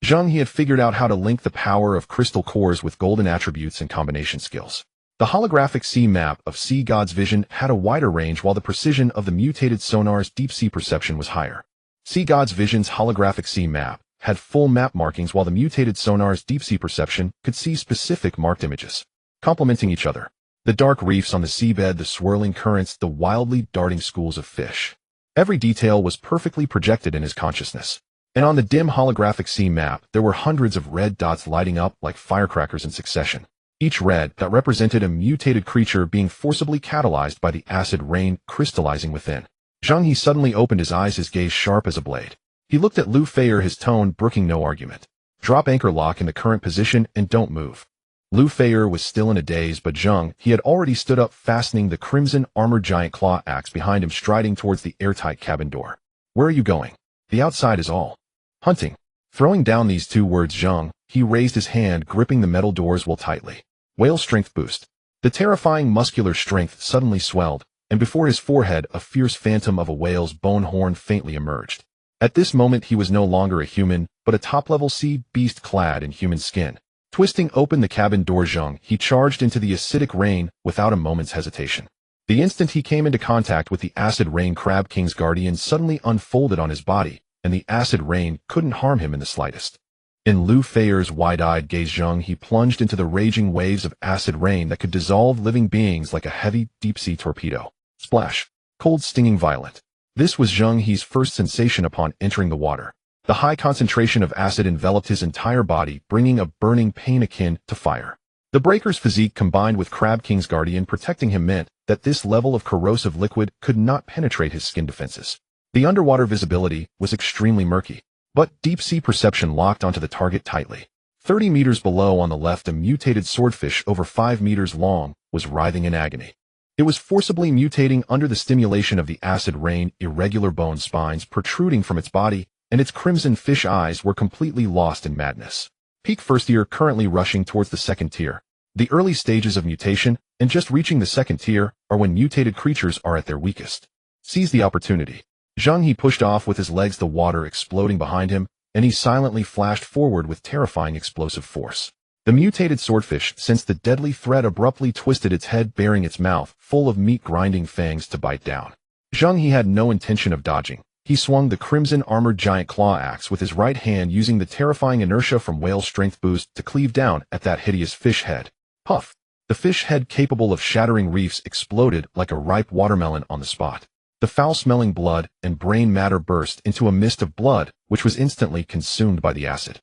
Zheng He had figured out how to link the power of crystal cores with golden attributes and combination skills. The holographic sea map of Sea God's vision had a wider range while the precision of the mutated sonar's deep-sea perception was higher. Sea God's vision's holographic sea map had full map markings while the mutated sonar's deep-sea perception could see specific marked images, complementing each other. The dark reefs on the seabed, the swirling currents, the wildly darting schools of fish. Every detail was perfectly projected in his consciousness. And on the dim holographic sea map, there were hundreds of red dots lighting up like firecrackers in succession. Each red dot represented a mutated creature being forcibly catalyzed by the acid rain crystallizing within. Zheng He suddenly opened his eyes, his gaze sharp as a blade. He looked at Lu Feier, his tone brooking no argument. Drop anchor lock in the current position and don't move. Lu Feier was still in a daze, but Zheng He had already stood up, fastening the crimson armored giant claw axe behind him, striding towards the airtight cabin door. Where are you going? The outside is all hunting. Throwing down these two words, Zheng He raised his hand, gripping the metal doors well tightly. Whale strength boost. The terrifying muscular strength suddenly swelled, and before his forehead a fierce phantom of a whale's bone horn faintly emerged. At this moment he was no longer a human, but a top-level sea beast clad in human skin. Twisting open the cabin door, Zheng He charged into the acidic rain without a moment's hesitation. The instant he came into contact with the acid rain, Crab King's guardian suddenly unfolded on his body, and the acid rain couldn't harm him in the slightest. In Lu Feier's wide-eyed gaze, Zheng He plunged into the raging waves of acid rain that could dissolve living beings like a heavy, deep-sea torpedo. Splash. Cold, stinging, violent. This was Zheng He's first sensation upon entering the water. The high concentration of acid enveloped his entire body, bringing a burning pain akin to fire. The breaker's physique combined with Crab King's guardian protecting him meant that this level of corrosive liquid could not penetrate his skin defenses. The underwater visibility was extremely murky, but deep-sea perception locked onto the target tightly. 30 meters below on the left, a mutated swordfish over 5 meters long was writhing in agony. It was forcibly mutating under the stimulation of the acid rain, irregular bone spines protruding from its body, and its crimson fish eyes were completely lost in madness. Peak first tier currently rushing towards the second tier. The early stages of mutation, and just reaching the second tier, are when mutated creatures are at their weakest. Seize the opportunity. Zheng He pushed off with his legs, the water exploding behind him, and he silently flashed forward with terrifying explosive force. The mutated swordfish sensed the deadly threat, abruptly twisted its head, baring its mouth, full of meat-grinding fangs, to bite down. Zheng He had no intention of dodging. He swung the crimson armored giant claw axe with his right hand, using the terrifying inertia from whale strength boost to cleave down at that hideous fish head. Puff! The fish head, capable of shattering reefs, exploded like a ripe watermelon on the spot. The foul-smelling blood and brain matter burst into a mist of blood, which was instantly consumed by the acid.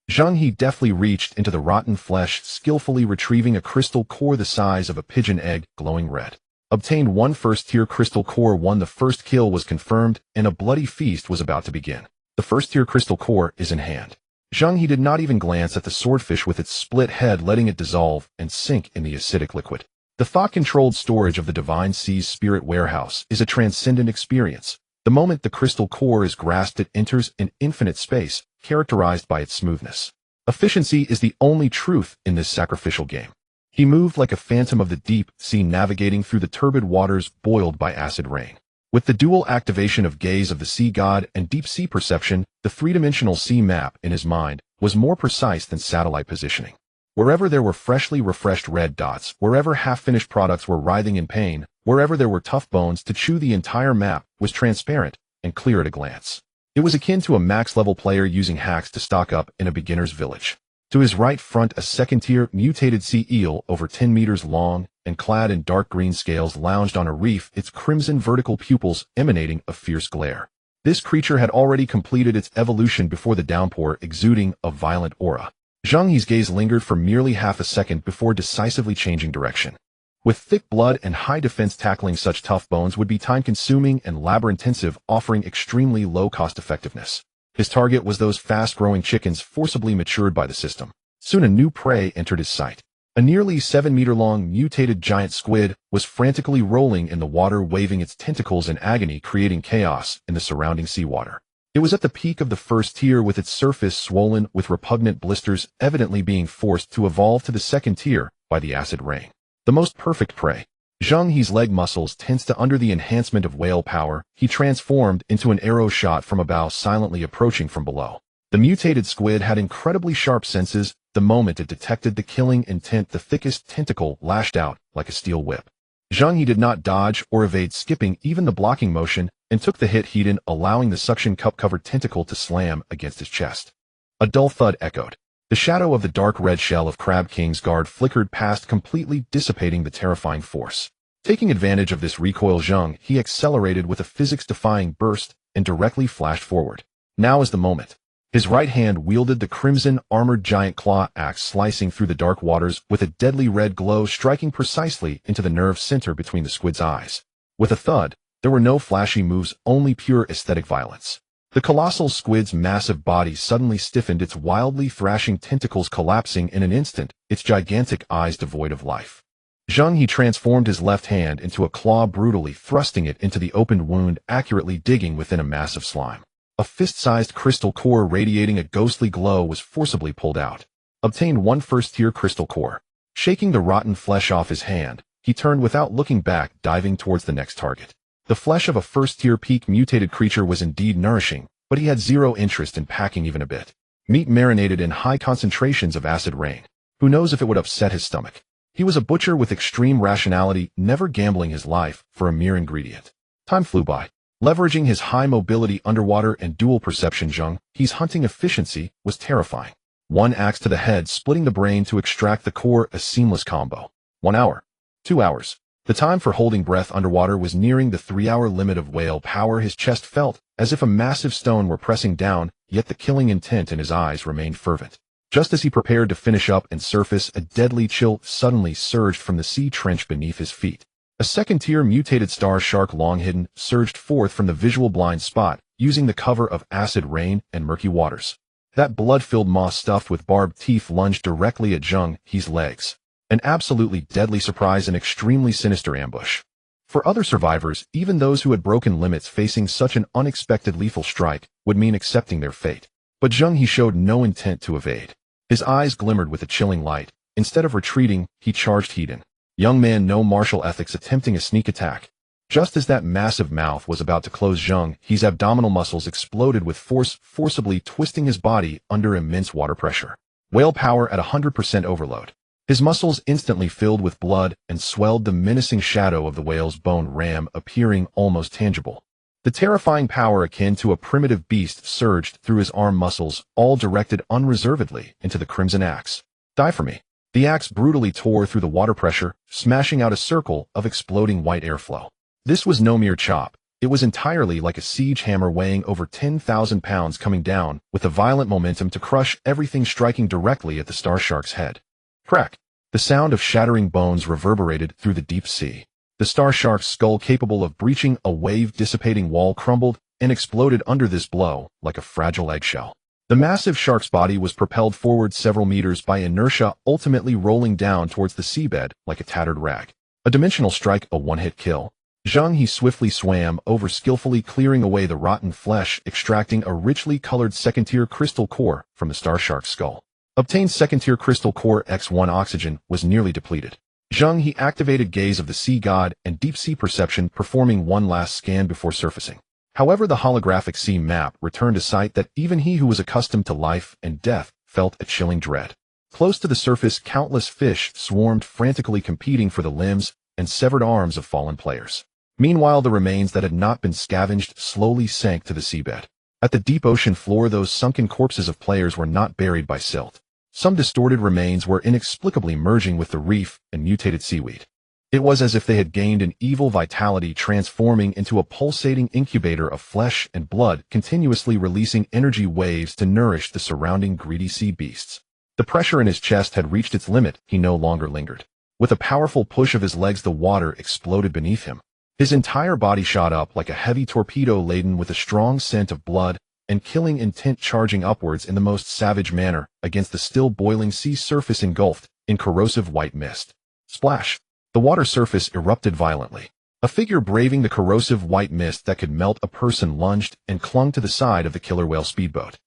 Zheng He deftly reached into the rotten flesh, skillfully retrieving a crystal core the size of a pigeon egg, glowing red. Obtained one first-tier crystal core. The first kill was confirmed, and a bloody feast was about to begin. The first-tier crystal core is in hand. Zheng He did not even glance at the swordfish with its split head, letting it dissolve and sink in the acidic liquid. The thought-controlled storage of the Divine Sea's spirit warehouse is a transcendent experience. The moment the crystal core is grasped, it enters an infinite space, characterized by its smoothness. Efficiency is the only truth in this sacrificial game. He moved like a phantom of the deep sea, navigating through the turbid waters boiled by acid rain. With the dual activation of gaze of the sea god and deep sea perception, the three-dimensional sea map in his mind was more precise than satellite positioning. Wherever there were freshly refreshed red dots, wherever half-finished products were writhing in pain, wherever there were tough bones to chew, the entire map was transparent and clear at a glance. It was akin to a max-level player using hacks to stock up in a beginner's village. To his right front, a second-tier mutated sea eel over 10 meters long and clad in dark green scales lounged on a reef, its crimson vertical pupils emanating a fierce glare. This creature had already completed its evolution before the downpour, exuding a violent aura. Zheng He's gaze lingered for merely half a second before decisively changing direction. With thick blood and high defense, tackling such tough bones would be time-consuming and labor-intensive, offering extremely low cost-effectiveness. His target was those fast-growing chickens forcibly matured by the system. Soon a new prey entered his sight. A nearly 7-meter-long mutated giant squid was frantically rolling in the water, waving its tentacles in agony, creating chaos in the surrounding seawater. It was at the peak of the first tier, with its surface swollen with repugnant blisters, evidently being forced to evolve to the second tier by the acid rain. The most perfect prey. Zheng He's leg muscles tensed under the enhancement of whale power. He transformed into an arrow shot from a bow, silently approaching from below. The mutated squid had incredibly sharp senses. The moment it detected the killing intent, the thickest tentacle lashed out like a steel whip. Zheng He did not dodge or evade, skipping even the blocking motion, and took the hit head-on, allowing the suction cup-covered tentacle to slam against his chest. A dull thud echoed. The shadow of the dark red shell of Crab King's guard flickered past, completely dissipating the terrifying force. Taking advantage of this recoil, Zheng He accelerated with a physics-defying burst and directly flashed forward. Now is the moment. His right hand wielded the crimson, armored giant claw axe, slicing through the dark waters with a deadly red glow, striking precisely into the nerve center between the squid's eyes. With a thud, there were no flashy moves, only pure aesthetic violence. The colossal squid's massive body suddenly stiffened, its wildly thrashing tentacles collapsing in an instant, its gigantic eyes devoid of life. Zheng He transformed his left hand into a claw, brutally thrusting it into the opened wound, accurately digging within a mass of slime. A fist-sized crystal core radiating a ghostly glow was forcibly pulled out. Obtained 1 first-tier crystal core. Shaking the rotten flesh off his hand, he turned without looking back, diving towards the next target. The flesh of a first-tier peak mutated creature was indeed nourishing, but he had zero interest in packing even a bit. Meat marinated in high concentrations of acid rain. Who knows if it would upset his stomach? He was a butcher with extreme rationality, never gambling his life for a mere ingredient. Time flew by. Leveraging his high mobility underwater and dual perception, Zheng He's hunting efficiency was terrifying. 1 axe to the head, splitting the brain to extract the core, a seamless combo. 1 hour. 2 hours. The time for holding breath underwater was nearing the 3-hour limit of whale power. His chest felt as if a massive stone were pressing down, yet the killing intent in his eyes remained fervent. Just as he prepared to finish up and surface, a deadly chill suddenly surged from the sea trench beneath his feet. A second-tier mutated star shark, long hidden, surged forth from the visual blind spot, using the cover of acid rain and murky waters. That blood-filled maw stuffed with barbed teeth lunged directly at Zheng He's legs. An absolutely deadly surprise, an extremely sinister ambush. For other survivors, even those who had broken limits, facing such an unexpected lethal strike would mean accepting their fate. But Zheng He showed no intent to evade. His eyes glimmered with a chilling light. Instead of retreating, he charged head-on. Young man, no martial ethics, attempting a sneak attack. Just as that massive mouth was about to close, Zheng He's abdominal muscles exploded with force, forcibly twisting his body under immense water pressure. Whale power at 100% overload. His muscles instantly filled with blood and swelled, the menacing shadow of the whale's bone ram appearing almost tangible. The terrifying power akin to a primitive beast surged through his arm muscles, all directed unreservedly into the crimson axe. Die for me. The axe brutally tore through the water pressure, smashing out a circle of exploding white airflow. This was no mere chop. It was entirely like a siege hammer weighing over 10,000 pounds, coming down with a violent momentum to crush everything, striking directly at the star shark's head. Crack! The sound of shattering bones reverberated through the deep sea. The star shark's skull, capable of breaching a wave-dissipating wall, crumbled and exploded under this blow like a fragile eggshell. The massive shark's body was propelled forward several meters by inertia, ultimately rolling down towards the seabed like a tattered rag. A dimensional strike, a one-hit kill. Zheng He swiftly swam over, skillfully clearing away the rotten flesh, extracting a richly colored second-tier crystal core from the star shark's skull. Obtained second-tier crystal core X1. Oxygen was nearly depleted. Zheng He activated Gaze of the Sea God and Deep Sea Perception, performing one last scan before surfacing. However, the holographic sea map returned a sight that even he who was accustomed to life and death felt a chilling dread. Close to the surface, countless fish swarmed, frantically competing for the limbs and severed arms of fallen players. Meanwhile, the remains that had not been scavenged slowly sank to the seabed. At the deep ocean floor, those sunken corpses of players were not buried by silt. Some distorted remains were inexplicably merging with the reef and mutated seaweed. It was as if they had gained an evil vitality, transforming into a pulsating incubator of flesh and blood, continuously releasing energy waves to nourish the surrounding greedy sea beasts. The pressure in his chest had reached its limit. He no longer lingered. With a powerful push of his legs, the water exploded beneath him. His entire body shot up like a heavy torpedo, laden with a strong scent of blood and killing intent, charging upwards in the most savage manner against the still boiling sea surface, engulfed in corrosive white mist. Splash! The water surface erupted violently. A figure braving the corrosive white mist that could melt a person lunged and clung to the side of the killer whale speedboat.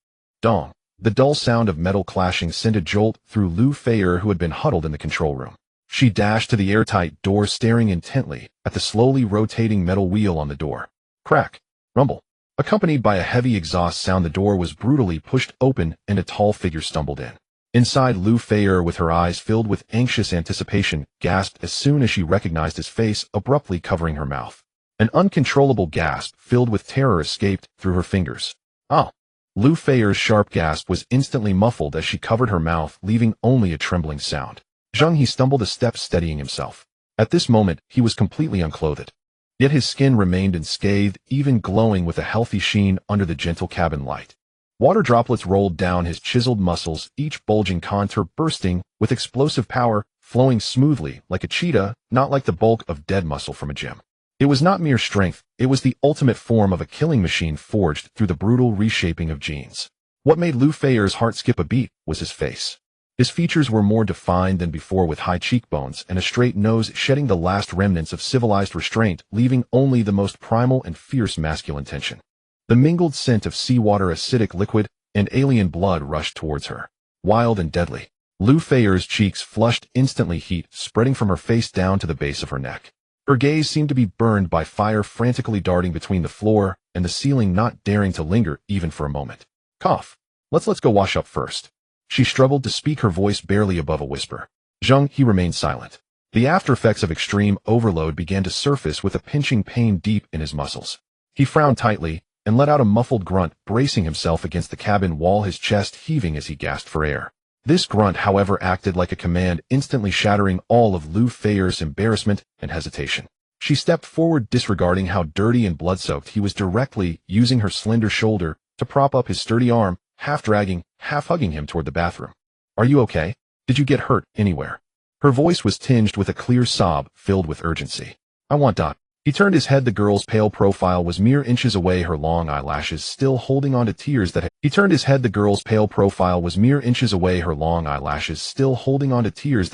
Dong! The dull sound of metal clashing sent a jolt through Lu Feier, who had been huddled in the control room. She dashed to the airtight door, staring intently at the slowly rotating metal wheel on the door. Crack. Rumble. Accompanied by a heavy exhaust sound, the door was brutally pushed open and a tall figure stumbled in. Inside, Lu Feier, with her eyes filled with anxious anticipation, gasped as soon as she recognized his face, abruptly covering her mouth. An uncontrollable gasp filled with terror escaped through her fingers. Oh! Lu Feier's sharp gasp was instantly muffled as she covered her mouth, leaving only a trembling sound. Zheng He stumbled a step, steadying himself. At this moment, he was completely unclothed. Yet his skin remained unscathed, even glowing with a healthy sheen under the gentle cabin light. Water droplets rolled down his chiseled muscles, each bulging contour bursting with explosive power, flowing smoothly like a cheetah, not like the bulk of dead muscle from a gym. It was not mere strength, it was the ultimate form of a killing machine forged through the brutal reshaping of genes. What made Lu Feier's heart skip a beat was his face. His features were more defined than before, with high cheekbones and a straight nose, shedding the last remnants of civilized restraint, leaving only the most primal and fierce masculine tension. The mingled scent of seawater, acidic liquid, and alien blood rushed towards her, wild and deadly. Lu Feier's cheeks flushed instantly, heat spreading from her face down to the base of her neck. Her gaze seemed to be burned by fire, frantically darting between the floor and the ceiling, not daring to linger even for a moment. Cough. Let's go wash up first. She struggled to speak, her voice barely above a whisper. Zheng He remained silent. The aftereffects of extreme overload began to surface, with a pinching pain deep in his muscles. He frowned tightly and let out a muffled grunt, bracing himself against the cabin wall, his chest heaving as he gasped for air. This grunt, however, acted like a command, instantly shattering all of Lu Feier's embarrassment and hesitation. She stepped forward, disregarding how dirty and blood-soaked he was, directly using her slender shoulder to prop up his sturdy arm, half dragging, half hugging him toward the bathroom. Are you okay? Did you get hurt anywhere? Her voice was tinged with a clear sob filled with urgency. I want Dot. He turned his head. The girl's pale profile was mere inches away, her long eyelashes still holding on to tears that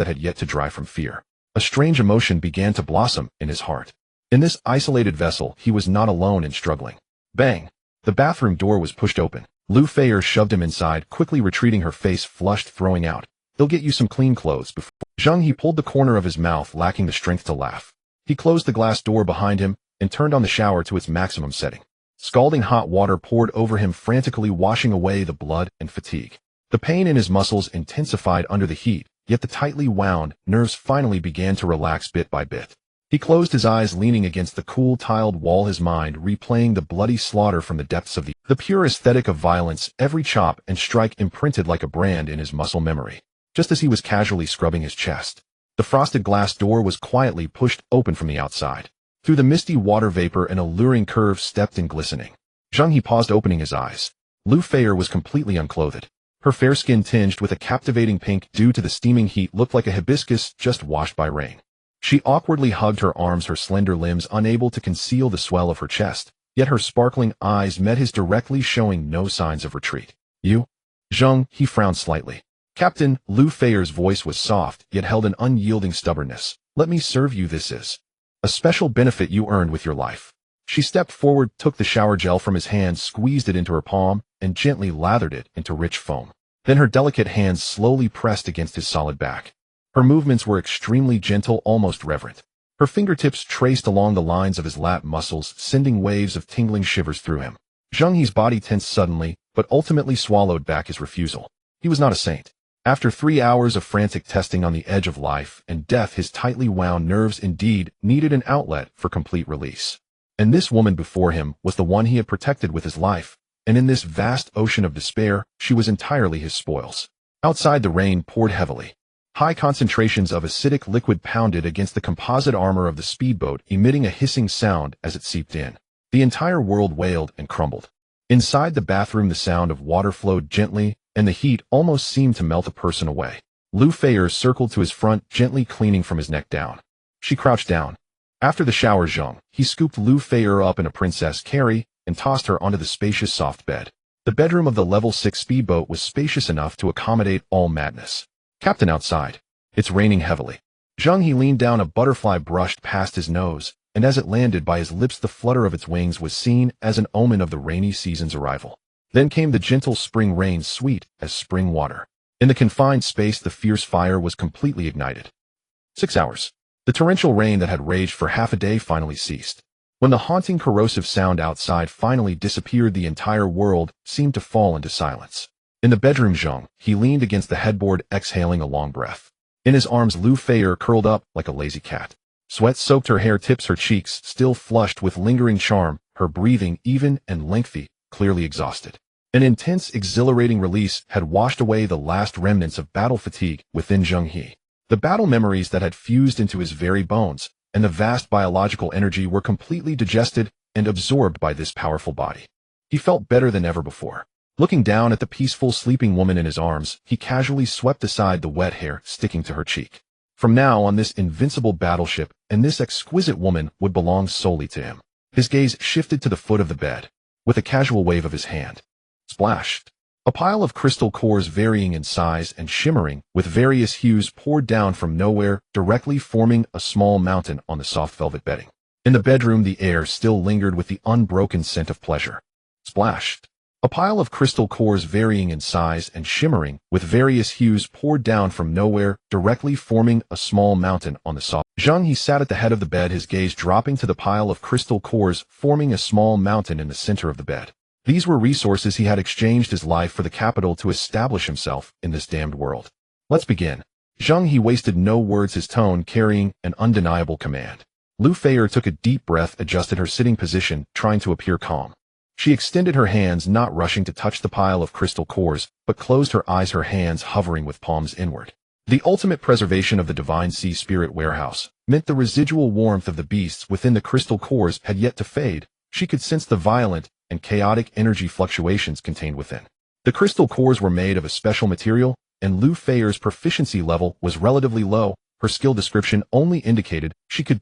had yet to dry from fear. A strange emotion began to blossom in his heart. In this isolated vessel, he was not alone in struggling. Bang! The bathroom door was pushed open. Lu Feier shoved him inside, quickly retreating, her face flushed, throwing out, "They'll get you some clean clothes before." Zheng He pulled the corner of his mouth, lacking the strength to laugh. He closed the glass door behind him and turned on the shower to its maximum setting. Scalding hot water poured over him, frantically washing away the blood and fatigue. The pain in his muscles intensified under the heat, yet the tightly wound nerves finally began to relax bit by bit. He closed his eyes, leaning against the cool tiled wall, his mind replaying the bloody slaughter from the depths of the pure aesthetic of violence, every chop and strike imprinted like a brand in his muscle memory. Just as he was casually scrubbing his chest, the frosted glass door was quietly pushed open from the outside. Through the misty water vapor, an alluring curve stepped in, glistening. Zheng He paused, opening his eyes. Lu Feier was completely unclothed. Her fair skin, tinged with a captivating pink due to the steaming heat, looked like a hibiscus just washed by rain. She awkwardly hugged her arms, her slender limbs unable to conceal the swell of her chest, yet her sparkling eyes met his directly, showing no signs of retreat. You? Zheng He frowned slightly. Captain. Lu Feier's voice was soft, yet held an unyielding stubbornness. Let me serve you. This is a special benefit you earned with your life. She stepped forward, took the shower gel from his hand, squeezed it into her palm, and gently lathered it into rich foam. Then her delicate hands slowly pressed against his solid back. Her movements were extremely gentle, almost reverent. Her fingertips traced along the lines of his lat muscles, sending waves of tingling shivers through him. Zheng He's body tensed suddenly, but ultimately swallowed back his refusal. He was not a saint. After 3 hours of frantic testing on the edge of life and death, his tightly wound nerves indeed needed an outlet for complete release. And this woman before him was the one he had protected with his life, and in this vast ocean of despair, she was entirely his spoils. Outside, the rain poured heavily. High concentrations of acidic liquid pounded against the composite armor of the speedboat, emitting a hissing sound as it seeped in. The entire world wailed and crumbled. Inside the bathroom, the sound of water flowed gently, and the heat almost seemed to melt a person away. Lu Feier circled to his front, gently cleaning from his neck down. She crouched down. After the shower, Zheng He scooped Lu Feier up in a princess carry and tossed her onto the spacious soft bed. The bedroom of the level 6 speedboat was spacious enough to accommodate all madness. Captain, outside. It's raining heavily. Zheng He leaned down, a butterfly brushed past his nose, and as it landed by his lips, the flutter of its wings was seen as an omen of the rainy season's arrival. Then came the gentle spring rain, sweet as spring water. In the confined space, the fierce fire was completely ignited. 6 hours. The torrential rain that had raged for half a day finally ceased. When the haunting corrosive sound outside finally disappeared, the entire world seemed to fall into silence. In the bedroom, Zheng He leaned against the headboard, exhaling a long breath. In his arms, Lu Feier curled up like a lazy cat. Sweat soaked her hair tips, her cheeks still flushed with lingering charm, her breathing even and lengthy, clearly exhausted. An intense, exhilarating release had washed away the last remnants of battle fatigue within Zheng He. The battle memories that had fused into his very bones and the vast biological energy were completely digested and absorbed by this powerful body. He felt better than ever before. Looking down at the peaceful sleeping woman in his arms, he casually swept aside the wet hair sticking to her cheek. From now on, this invincible battleship and this exquisite woman would belong solely to him. His gaze shifted to the foot of the bed. With a casual wave of his hand, splashed. A pile of crystal cores varying in size and shimmering with various hues poured down from nowhere, directly forming a small mountain on the soft velvet bedding. In the bedroom, the air still lingered with the unbroken scent of pleasure. Splashed. A pile of crystal cores varying in size and shimmering with various hues poured down from nowhere, directly forming a small mountain on the soft. Zheng He sat at the head of the bed, his gaze dropping to the pile of crystal cores forming a small mountain in the center of the bed. These were resources he had exchanged his life for the capital to establish himself in this damned world. Let's begin. Zheng He wasted no words, his tone carrying an undeniable command. Lu Feier took a deep breath, adjusted her sitting position, trying to appear calm. She extended her hands, not rushing to touch the pile of crystal cores, but closed her eyes, her hands hovering with palms inward. The ultimate preservation of the divine sea spirit warehouse meant the residual warmth of the beasts within the crystal cores had yet to fade. She could sense the violent and chaotic energy fluctuations contained within. The crystal cores were made of a special material, and Lu Feier's proficiency level was relatively low. Her skill description only indicated she could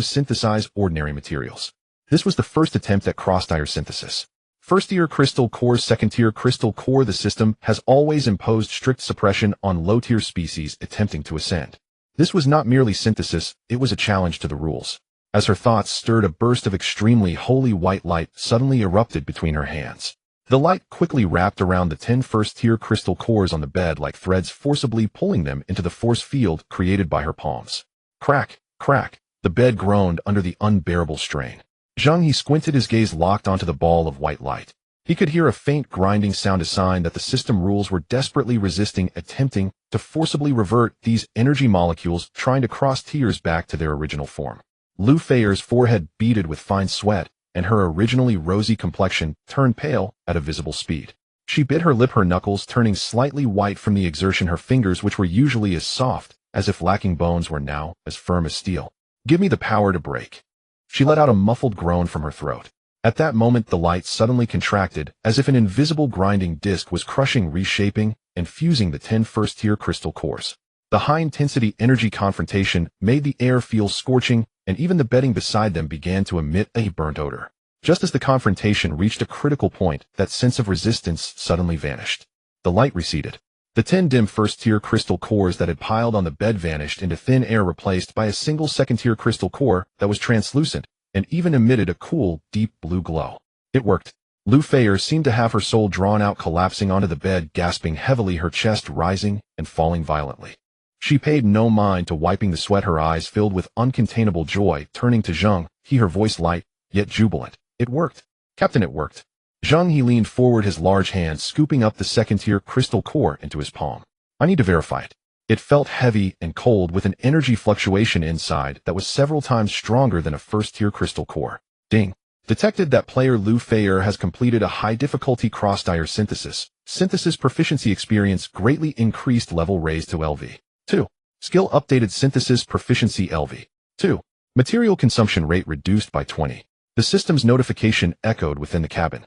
synthesize ordinary materials. This was the first attempt at cross-tier synthesis. First-tier crystal core, second-tier crystal core. The system has always imposed strict suppression on low-tier species attempting to ascend. This was not merely synthesis, it was a challenge to the rules. As her thoughts stirred, a burst of extremely holy white light suddenly erupted between her hands. The light quickly wrapped around the 10 first-tier crystal cores on the bed like threads, forcibly pulling them into the force field created by her palms. Crack, crack, the bed groaned under the unbearable strain. Zheng He squinted, his gaze locked onto the ball of white light. He could hear a faint grinding sound, a sign that the system rules were desperately resisting, attempting to forcibly revert these energy molecules, trying to cross tiers back to their original form. Lu Feier's forehead beaded with fine sweat, and her originally rosy complexion turned pale at a visible speed. She bit her lip, her knuckles turning slightly white from the exertion. Her fingers, which were usually as soft as if lacking bones, were now as firm as steel. Give me the power to break. She let out a muffled groan from her throat. At that moment, the light suddenly contracted, as if an invisible grinding disc was crushing, reshaping, and fusing the 10 first-tier crystal cores. The high-intensity energy confrontation made the air feel scorching, and even the bedding beside them began to emit a burnt odor. Just as the confrontation reached a critical point, that sense of resistance suddenly vanished. The light receded. The 10 dim first-tier crystal cores that had piled on the bed vanished into thin air, replaced by a single second-tier crystal core that was translucent and even emitted a cool, deep blue glow. It worked. Lu Feier seemed to have her soul drawn out, collapsing onto the bed, gasping heavily, her chest rising and falling violently. She paid no mind to wiping the sweat, her eyes filled with uncontainable joy. Turning to Zheng He, her voice light, yet jubilant. It worked. Captain, it worked. Zheng He leaned forward, his large hand scooping up the second-tier crystal core into his palm. I need to verify it. It felt heavy and cold, with an energy fluctuation inside that was several times stronger than a first-tier crystal core. Ding. Detected that player Lu Feier has completed a high-difficulty cross-tier synthesis. Synthesis proficiency experience greatly increased, level raised to LV. 2. Skill updated, synthesis proficiency LV. 2. Material consumption rate reduced by 20. The system's notification echoed within the cabin.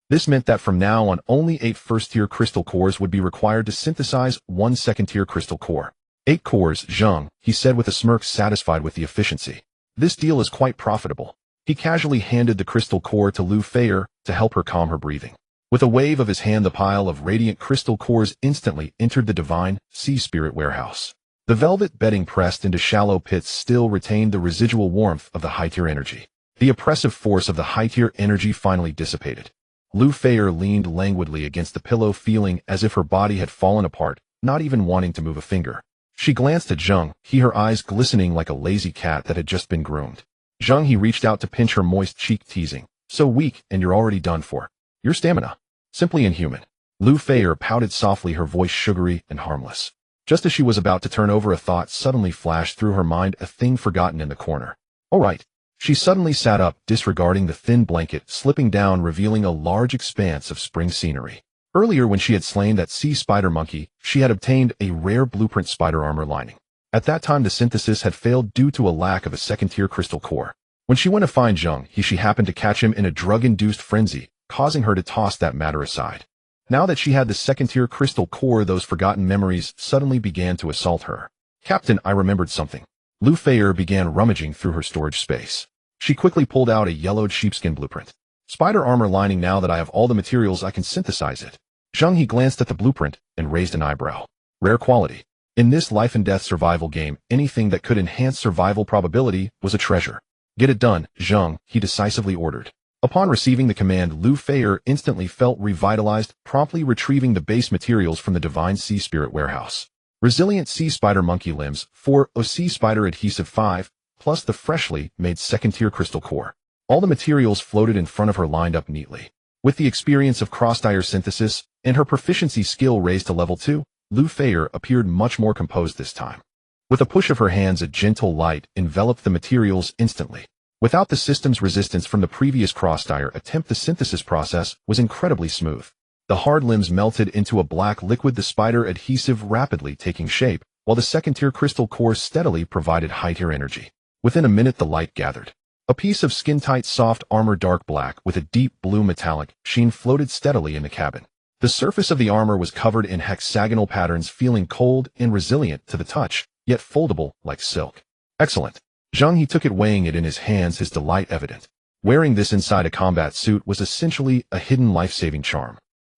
This meant that from now on, only 8 first-tier crystal cores would be required to synthesize 1 second-tier crystal core. 8 cores, Zheng He said with a smirk, satisfied with the efficiency. This deal is quite profitable. He casually handed the crystal core to Lu Feier to help her calm her breathing. With a wave of his hand, the pile of radiant crystal cores instantly entered the divine sea spirit warehouse. The velvet bedding pressed into shallow pits still retained the residual warmth of the high-tier energy. The oppressive force of the high-tier energy finally dissipated. Lu Feier leaned languidly against the pillow, feeling as if her body had fallen apart, not even wanting to move a finger. She glanced at Zheng He, her eyes glistening like a lazy cat that had just been groomed. Zheng He reached out to pinch her moist cheek, teasing, "So weak, and you're already done for. Your stamina. Simply inhuman." Lu Feier pouted softly, her voice sugary and harmless. Just as she was about to turn over, a thought suddenly flashed through her mind, a thing forgotten in the corner. "All right." She suddenly sat up, disregarding the thin blanket, slipping down, revealing a large expanse of spring scenery. Earlier, when she had slain that sea spider monkey, she had obtained a rare blueprint spider armor lining. At that time, the synthesis had failed due to a lack of a second-tier crystal core. When she went to find Zheng He, she happened to catch him in a drug-induced frenzy, causing her to toss that matter aside. Now that she had the second-tier crystal core, those forgotten memories suddenly began to assault her. "Captain, I remembered something." Lu Feier began rummaging through her storage space. She quickly pulled out a yellowed sheepskin blueprint. "Spider armor lining. Now that I have all the materials, I can synthesize it." Zheng He glanced at the blueprint and raised an eyebrow. "Rare quality. In this life-and-death survival game, anything that could enhance survival probability was a treasure." "Get it done, Zheng He decisively ordered. Upon receiving the command, Lu Feier instantly felt revitalized, promptly retrieving the base materials from the Divine Sea Spirit warehouse. Resilient Sea Spider Monkey Limbs, 4, Sea Spider Adhesive 5, plus the freshly made second-tier crystal core. All the materials floated in front of her, lined up neatly. With the experience of cross-dire synthesis and her proficiency skill raised to level 2, Lu Feier appeared much more composed this time. With a push of her hands, a gentle light enveloped the materials instantly. Without the system's resistance from the previous cross-dire attempt, the synthesis process was incredibly smooth. The hard limbs melted into a black liquid, the spider adhesive rapidly taking shape, while the second-tier crystal core steadily provided high-tier energy. Within a minute, the light gathered. A piece of skin-tight soft armor, dark black with a deep blue metallic sheen, floated steadily in the cabin. The surface of the armor was covered in hexagonal patterns, feeling cold and resilient to the touch, yet foldable like silk. "Excellent." Zheng He took it, weighing it in his hands, his delight evident. Wearing this inside a combat suit was essentially a hidden life-saving charm.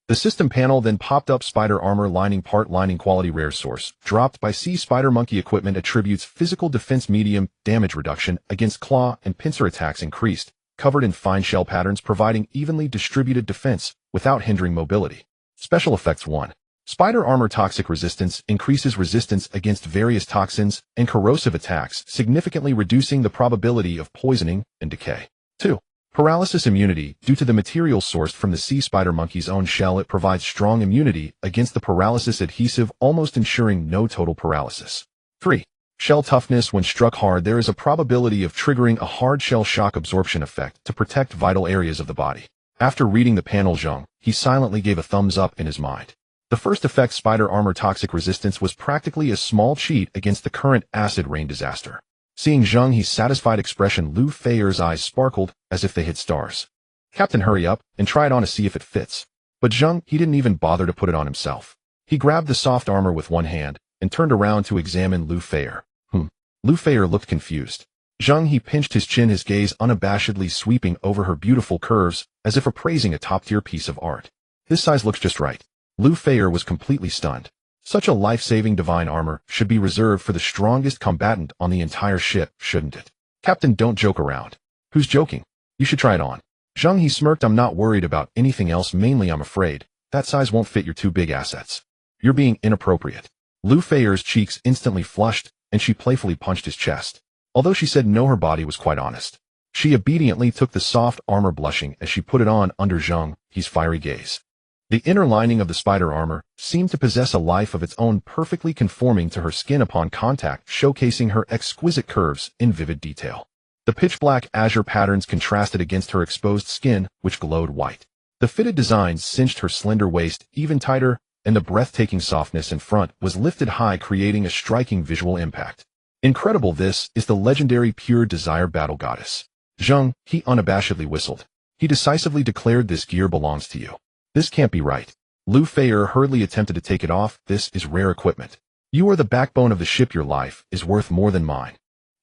The system panel then popped up. "Spider armor lining, part lining, quality rare source, dropped by Sea Spider Monkey equipment, attributes physical defense, medium, damage reduction against claw and pincer attacks increased, covered in fine shell patterns, providing evenly distributed defense without hindering mobility. Special effects 1. Spider armor toxic resistance, increases resistance against various toxins and corrosive attacks, significantly reducing the probability of poisoning and decay. 2. Paralysis immunity, due to the material sourced from the sea spider monkey's own shell, it provides strong immunity against the paralysis adhesive, almost ensuring no total paralysis. 3. Shell toughness, when struck hard, there is a probability of triggering a hard shell shock absorption effect to protect vital areas of the body. After reading the panel, Zheng He silently gave a thumbs up in his mind. The first effect, spider armor toxic resistance, was practically a small cheat against the current acid rain disaster. Seeing Zheng He's satisfied expression, Lu Feier's eyes sparkled as if they hit stars. "Captain, hurry up and try it on to see if it fits." But Zheng He didn't even bother to put it on himself. He grabbed the soft armor with one hand and turned around to examine Lu Feier. Lu Feier looked confused. Zheng He pinched his chin, his gaze unabashedly sweeping over her beautiful curves as if appraising a top-tier piece of art. "This size looks just right." Lu Feier was completely stunned. Such a life-saving divine armor should be reserved for the strongest combatant on the entire ship, shouldn't it? "Captain, don't joke around." "Who's joking? You should try it on." Zheng He smirked. "I'm not worried about anything else, mainly I'm afraid that size won't fit your two big assets. You're being inappropriate." Lu Feier's cheeks instantly flushed, and she playfully punched his chest. Although she said no, her body was quite honest. She obediently took the soft armor, blushing as she put it on under Zheng He's fiery gaze. The inner lining of the spider armor seemed to possess a life of its own, perfectly conforming to her skin upon contact, showcasing her exquisite curves in vivid detail. The pitch-black azure patterns contrasted against her exposed skin, which glowed white. The fitted designs cinched her slender waist even tighter, and the breathtaking softness in front was lifted high, creating a striking visual impact. "Incredible, this is the legendary Pure Desire Battle Goddess." Zheng He unabashedly whistled. He decisively declared, "This gear belongs to you." "This can't be right." Lu Feier hurriedly attempted to take it off. "This is rare equipment. You are the backbone of the ship. Your life is worth more than mine."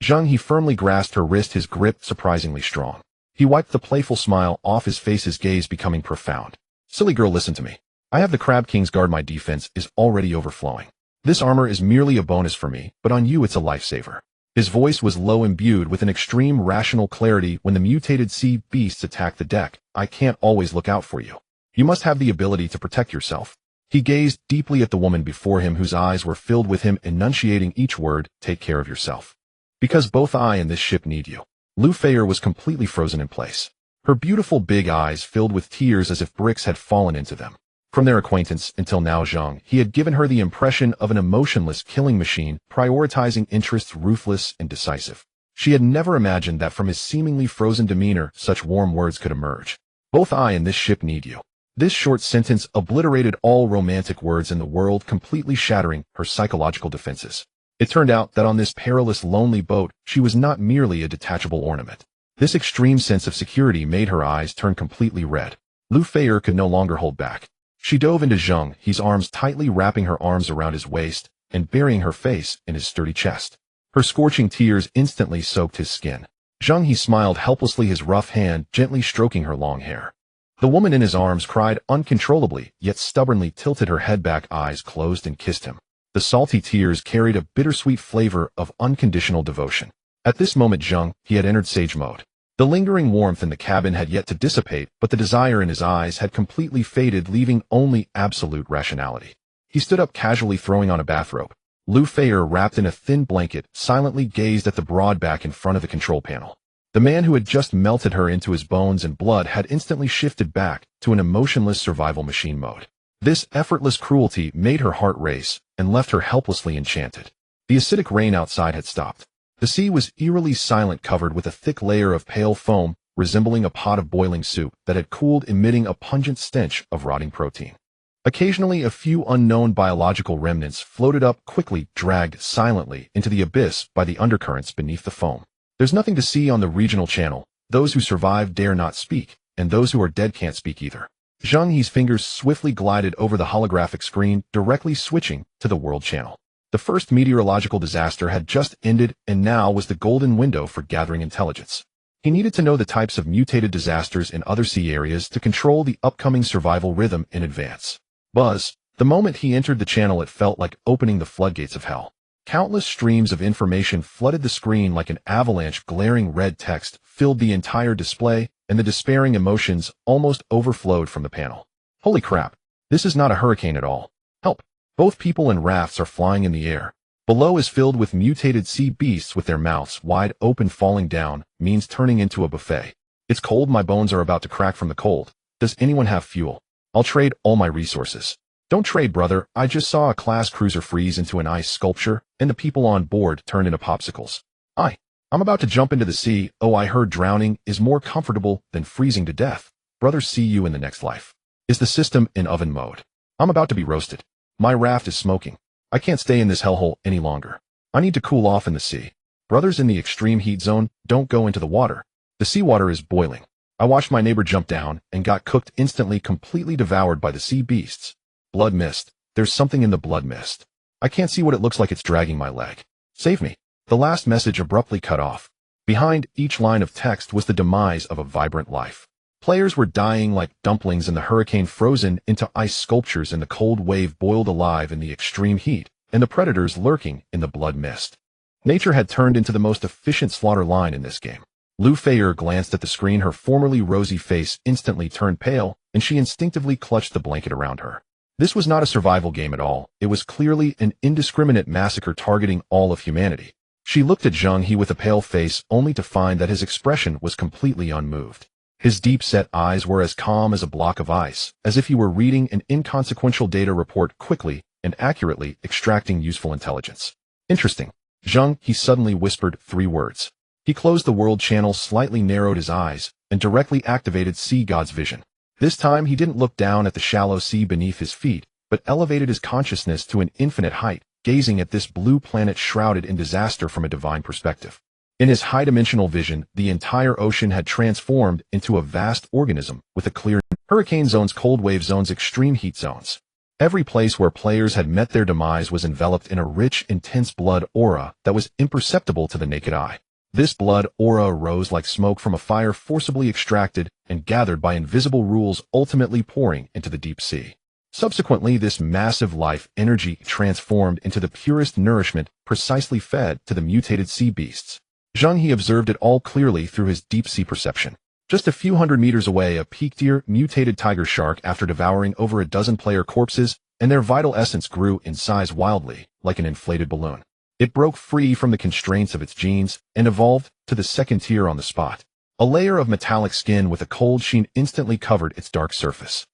Zheng He firmly grasped her wrist, his grip surprisingly strong. He wiped the playful smile off his face, his gaze becoming profound. "Silly girl, listen to me. I have the Crab King's guard. My defense is already overflowing. This armor is merely a bonus for me, but on you it's a lifesaver." His voice was low, imbued with an extreme rational clarity. "When the mutated sea beasts attack the deck, I can't always look out for you. You must have the ability to protect yourself. He gazed deeply at the woman before him, whose eyes were filled with him enunciating each word, "Take care of yourself. Because both I and this ship need you." Lu Feier was completely frozen in place. Her beautiful big eyes filled with tears as if bricks had fallen into them. From their acquaintance until now, Zheng He had given her the impression of an emotionless killing machine, prioritizing interests ruthless and decisive. She had never imagined that from his seemingly frozen demeanor such warm words could emerge. "Both I and this ship need you." This short sentence obliterated all romantic words in the world, completely shattering her psychological defenses. It turned out that on this perilous, lonely boat, she was not merely a detachable ornament. This extreme sense of security made her eyes turn completely red. Lu Feier could no longer hold back. She dove into Zheng He's arms, tightly wrapping her arms around his waist and burying her face in his sturdy chest. Her scorching tears instantly soaked his skin. Zheng He smiled helplessly, his rough hand gently stroking her long hair. The woman in his arms cried uncontrollably, yet stubbornly tilted her head back, eyes closed, and kissed him. The salty tears carried a bittersweet flavor of unconditional devotion. At this moment, Zheng He had entered sage mode. The lingering warmth in the cabin had yet to dissipate, but the desire in his eyes had completely faded, leaving only absolute rationality. He stood up casually, throwing on a bathrobe. Lu Feier, wrapped in a thin blanket, silently gazed at the broad back in front of the control panel. The man who had just melted her into his bones and blood had instantly shifted back to an emotionless survival machine mode. This effortless cruelty made her heart race and left her helplessly enchanted. The acidic rain outside had stopped. The sea was eerily silent, covered with a thick layer of pale foam, resembling a pot of boiling soup that had cooled, emitting a pungent stench of rotting protein. Occasionally, a few unknown biological remnants floated up, quickly dragged silently into the abyss by the undercurrents beneath the foam. There's nothing to see on the regional channel. Those who survive dare not speak, and those who are dead can't speak either. Zheng He's fingers swiftly glided over the holographic screen, directly switching to the world channel. The first meteorological disaster had just ended, and now was the golden window for gathering intelligence. He needed to know the types of mutated disasters in other sea areas to control the upcoming survival rhythm in advance. Buzz. The moment he entered the channel, it felt like opening the floodgates of hell. Countless streams of information flooded the screen like an avalanche. Glaring red text filled the entire display, and the despairing emotions almost overflowed from the panel. Holy crap. This is not a hurricane at all. Help. Both people and rafts are flying in the air. Below is filled with mutated sea beasts with their mouths wide open. Falling down means turning into a buffet. It's cold. My bones are about to crack from the cold. Does anyone have fuel? I'll trade all my resources. Don't trade, brother. I just saw a class cruiser freeze into an ice sculpture, and the people on board turned into popsicles. I'm about to jump into the sea. Oh, I heard drowning is more comfortable than freezing to death. Brother, see you in the next life. Is the system in oven mode? I'm about to be roasted. My raft is smoking. I can't stay in this hellhole any longer. I need to cool off in the sea. Brothers in the extreme heat zone, don't go into the water. The seawater is boiling. I watched my neighbor jump down and got cooked instantly, completely devoured by the sea beasts. Blood mist. There's something in the blood mist. I can't see what it looks like. It's dragging my leg. Save me. The last message abruptly cut off. Behind each line of text was the demise of a vibrant life. Players were dying like dumplings in the hurricane, frozen into ice sculptures in the cold wave, boiled alive in the extreme heat, and the predators lurking in the blood mist. Nature had turned into the most efficient slaughter line in this game. Lu Feier glanced at the screen. Her formerly rosy face instantly turned pale, and she instinctively clutched the blanket around her. This was not a survival game at all. It was clearly an indiscriminate massacre targeting all of humanity. She looked at Zheng He with a pale face, only to find that his expression was completely unmoved. His deep-set eyes were as calm as a block of ice, as if he were reading an inconsequential data report, quickly and accurately extracting useful intelligence. Interesting. Zheng He suddenly whispered 3 words. He closed the world channel, slightly narrowed his eyes, and directly activated Sea God's vision. This time he didn't look down at the shallow sea beneath his feet, but elevated his consciousness to an infinite height, gazing at this blue planet shrouded in disaster from a divine perspective. In his high-dimensional vision, the entire ocean had transformed into a vast organism with a clear hurricane zones, cold wave zones, extreme heat zones. Every place where players had met their demise was enveloped in a rich, intense blood aura that was imperceptible to the naked eye. This blood aura arose like smoke from a fire, forcibly extracted and gathered by invisible rules, ultimately pouring into the deep sea. Subsequently, this massive life energy transformed into the purest nourishment, precisely fed to the mutated sea beasts. Zheng He observed it all clearly through his deep-sea perception. Just a few hundred meters away, a peak deer, mutated tiger shark, after devouring over a dozen player corpses, and their vital essence grew in size wildly, like an inflated balloon. It broke free from the constraints of its genes and evolved to the second tier on the spot. A layer of metallic skin with a cold sheen instantly covered its dark surface.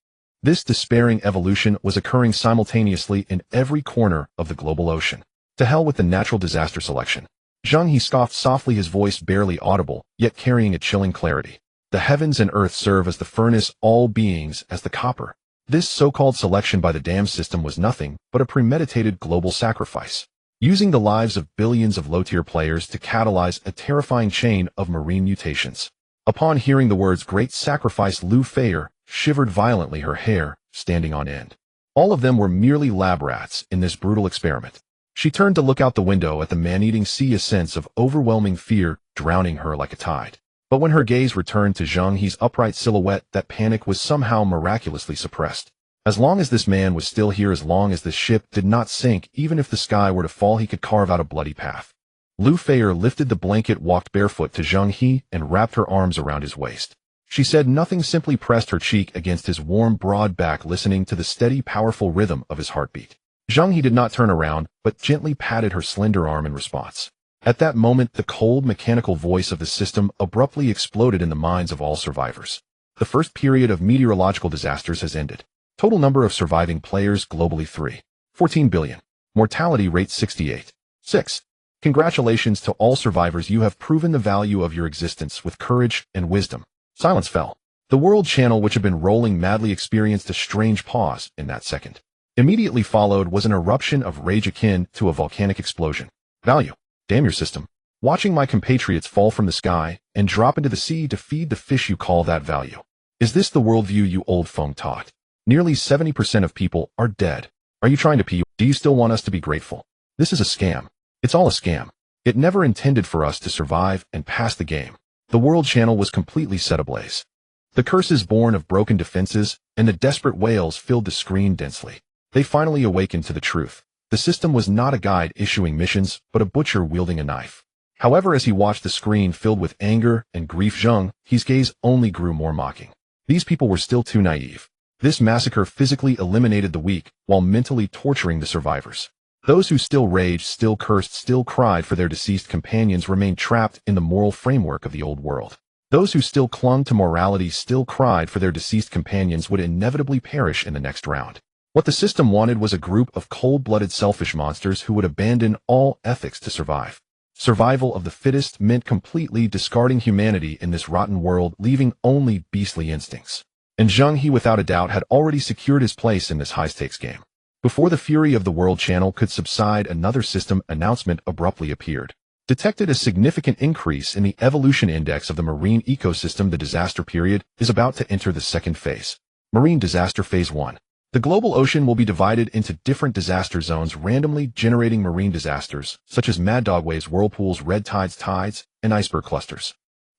This despairing evolution was occurring simultaneously in every corner of the global ocean. To hell with the natural disaster selection. Zheng He scoffed softly, his voice barely audible, yet carrying a chilling clarity. The heavens and earth serve as the furnace, all beings as the copper. This so-called selection by the dam system was nothing but a premeditated global sacrifice, using the lives of billions of low-tier players to catalyze a terrifying chain of marine mutations. Upon hearing the words "great sacrifice," Lu Feier shivered violently, her hair standing on end. All of them were merely lab rats in this brutal experiment. She turned to look out the window at the man-eating sea, a sense of overwhelming fear drowning her like a tide. But when her gaze returned to Zheng He's upright silhouette, that panic was somehow miraculously suppressed. As long as this man was still here, as long as this ship did not sink, even if the sky were to fall, he could carve out a bloody path. Lu Feier lifted the blanket, walked barefoot to Zheng He, and wrapped her arms around his waist. She said nothing, simply pressed her cheek against his warm, broad back, listening to the steady, powerful rhythm of his heartbeat. Zheng He did not turn around, but gently patted her slender arm in response. At that moment, the cold, mechanical voice of the system abruptly exploded in the minds of all survivors. The first period of meteorological disasters has ended. Total number of surviving players globally 3.14 billion. Mortality rate 68.6. Congratulations to all survivors, you have proven the value of your existence with courage and wisdom. Silence fell. The world channel, which had been rolling madly, experienced a strange pause in that second. Immediately followed was an eruption of rage akin to a volcanic explosion. Value. Damn your system. Watching my compatriots fall from the sky and drop into the sea to feed the fish, you call that value? Is this the worldview you old Feng taught? Nearly 70% of people are dead. Are you trying to pee? Do you still want us to be grateful? This is a scam. It's all a scam. It never intended for us to survive and pass the game. The world channel was completely set ablaze. The curses born of broken defenses and the desperate wails filled the screen densely. They finally awakened to the truth. The system was not a guide issuing missions, but a butcher wielding a knife. However, as he watched the screen filled with anger and grief, Zheng He's gaze only grew more mocking. These people were still too naive. This massacre physically eliminated the weak, while mentally torturing the survivors. Those who still raged, still cursed, still cried for their deceased companions remained trapped in the moral framework of the old world. Those who still clung to morality, still cried for their deceased companions, would inevitably perish in the next round. What the system wanted was a group of cold-blooded selfish monsters who would abandon all ethics to survive. Survival of the fittest meant completely discarding humanity in this rotten world, leaving only beastly instincts. And Zheng He, without a doubt, had already secured his place in this high-stakes game. Before the fury of the world channel could subside, another system announcement abruptly appeared. Detected a significant increase in the evolution index of the marine ecosystem. The disaster period is about to enter the second phase. Marine disaster phase 1. The global ocean will be divided into different disaster zones, randomly generating marine disasters, such as mad dog waves, whirlpools, red tides, and iceberg clusters.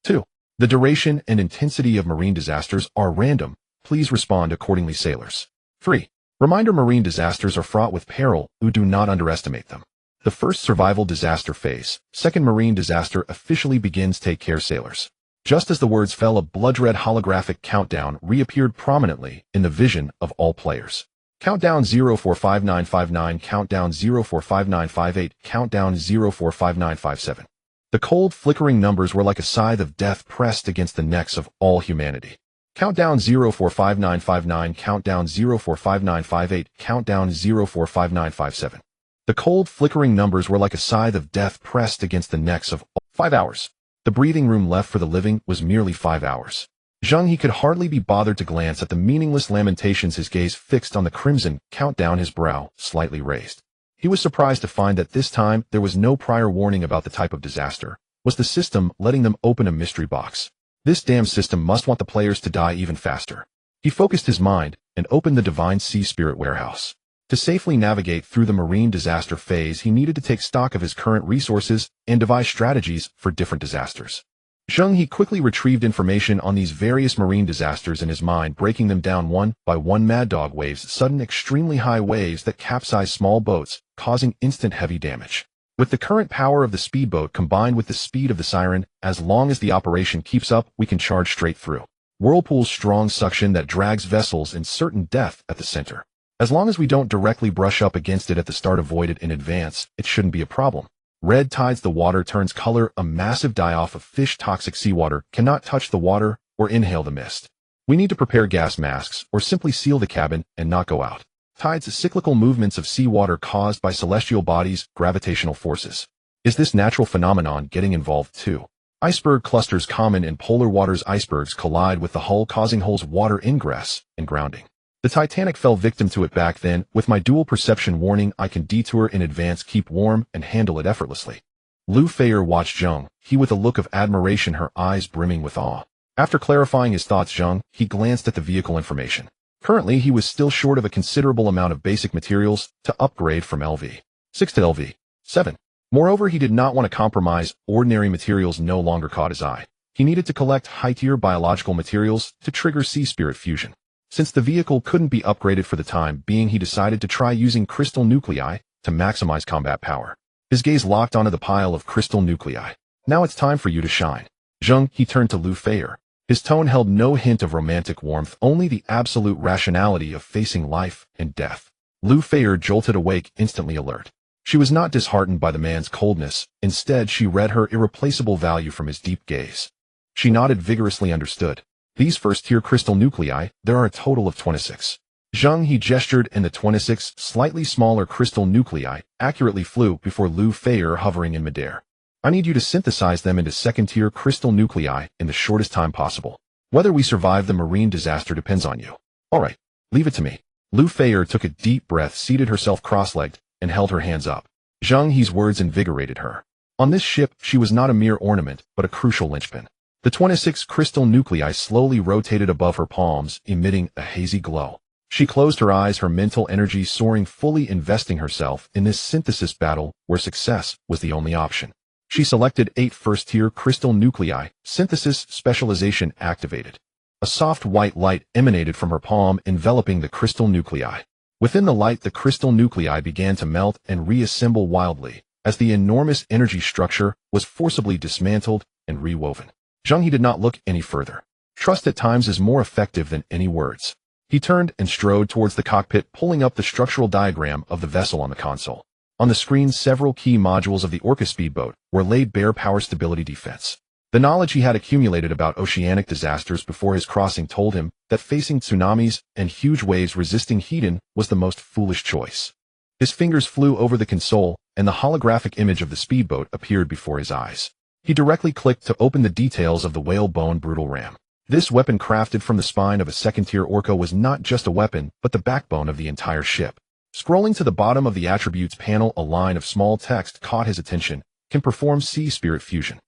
2. The duration and intensity of marine disasters are random. Please respond accordingly, sailors. 3. Reminder: marine disasters are fraught with peril. Do not underestimate them. The first survival disaster phase. Second marine disaster officially begins. Take care, sailors. Just as the words fell, a blood-red holographic countdown reappeared prominently in the vision of all players. Countdown 045959, countdown 045958, countdown 045957. The cold, flickering numbers were like a scythe of death pressed against the necks of all humanity. Countdown 045959, countdown 045958, countdown 045957. The cold, flickering numbers were like a scythe of death pressed against the necks of all. 5 hours. The breathing room left for the living was merely 5 hours. Zheng He could hardly be bothered to glance at the meaningless lamentations, his gaze fixed on the crimson countdown, his brow slightly raised. He was surprised to find that this time there was no prior warning about the type of disaster. Was the system letting them open a mystery box? This damn system must want the players to die even faster. He focused his mind and opened the Divine Sea Spirit warehouse. To safely navigate through the marine disaster phase, he needed to take stock of his current resources and devise strategies for different disasters. Zheng He quickly retrieved information on these various marine disasters in his mind, breaking them down one by one. Mad dog waves, sudden extremely high waves that capsize small boats, causing instant heavy damage. With the current power of the speedboat combined with the speed of the siren, as long as the operation keeps up, we can charge straight through. Whirlpool's strong suction that drags vessels in certain death at the center. As long as we don't directly brush up against it at the start, avoid it in advance, it shouldn't be a problem. Red tides, the water turns color, a massive die-off of fish. Toxic seawater cannot touch the water or inhale the mist. We need to prepare gas masks or simply seal the cabin and not go out. Tides, cyclical movements of seawater caused by celestial bodies, gravitational forces. Is this natural phenomenon getting involved too? Iceberg clusters, common in polar waters. Icebergs collide with the hull, causing holes, water ingress, and grounding. The Titanic fell victim to it back then. With my dual perception warning, I can detour in advance, keep warm, and handle it effortlessly. Lu Feier watched Zheng He with a look of admiration, her eyes brimming with awe. After clarifying his thoughts, Zheng He glanced at the vehicle information. Currently, he was still short of a considerable amount of basic materials to upgrade from LV6 to LV7. Moreover, he did not want to compromise. Ordinary materials no longer caught his eye. He needed to collect high-tier biological materials to trigger sea spirit fusion. Since the vehicle couldn't be upgraded for the time being, he decided to try using crystal nuclei to maximize combat power. His gaze locked onto the pile of crystal nuclei. Now it's time for you to shine. Zheng He turned to Lu Feier. His tone held no hint of romantic warmth, only the absolute rationality of facing life and death. Lu Feier jolted awake, instantly alert. She was not disheartened by the man's coldness. Instead, she read her irreplaceable value from his deep gaze. She nodded vigorously. Understood. These first-tier crystal nuclei, there are a total of 26. Zheng He gestured, and the 26 slightly smaller crystal nuclei accurately flew before Lu Feier, hovering in midair. I need you to synthesize them into second-tier crystal nuclei in the shortest time possible. Whether we survive the marine disaster depends on you. All right, leave it to me. Lu Feier took a deep breath, seated herself cross-legged, and held her hands up. Zheng He's words invigorated her. On this ship, she was not a mere ornament, but a crucial linchpin. The 26 crystal nuclei slowly rotated above her palms, emitting a hazy glow. She closed her eyes, her mental energy soaring, fully investing herself in this synthesis battle where success was the only option. She selected 8 first-tier crystal nuclei, synthesis specialization activated. A soft white light emanated from her palm, enveloping the crystal nuclei. Within the light, the crystal nuclei began to melt and reassemble wildly, as the enormous energy structure was forcibly dismantled and rewoven. Zheng He did not look any further. Trust at times is more effective than any words. He turned and strode towards the cockpit, pulling up the structural diagram of the vessel on the console. On the screen, several key modules of the Orca speedboat were laid bare: power, stability, defense. The knowledge he had accumulated about oceanic disasters before his crossing told him that facing tsunamis and huge waves resisting Hedon was the most foolish choice. His fingers flew over the console, and the holographic image of the speedboat appeared before his eyes. He directly clicked to open the details of the whalebone brutal ram. This weapon, crafted from the spine of a second-tier orca, was not just a weapon, but the backbone of the entire ship. Scrolling to the bottom of the attributes panel, a line of small text caught his attention. Can perform sea spirit fusion.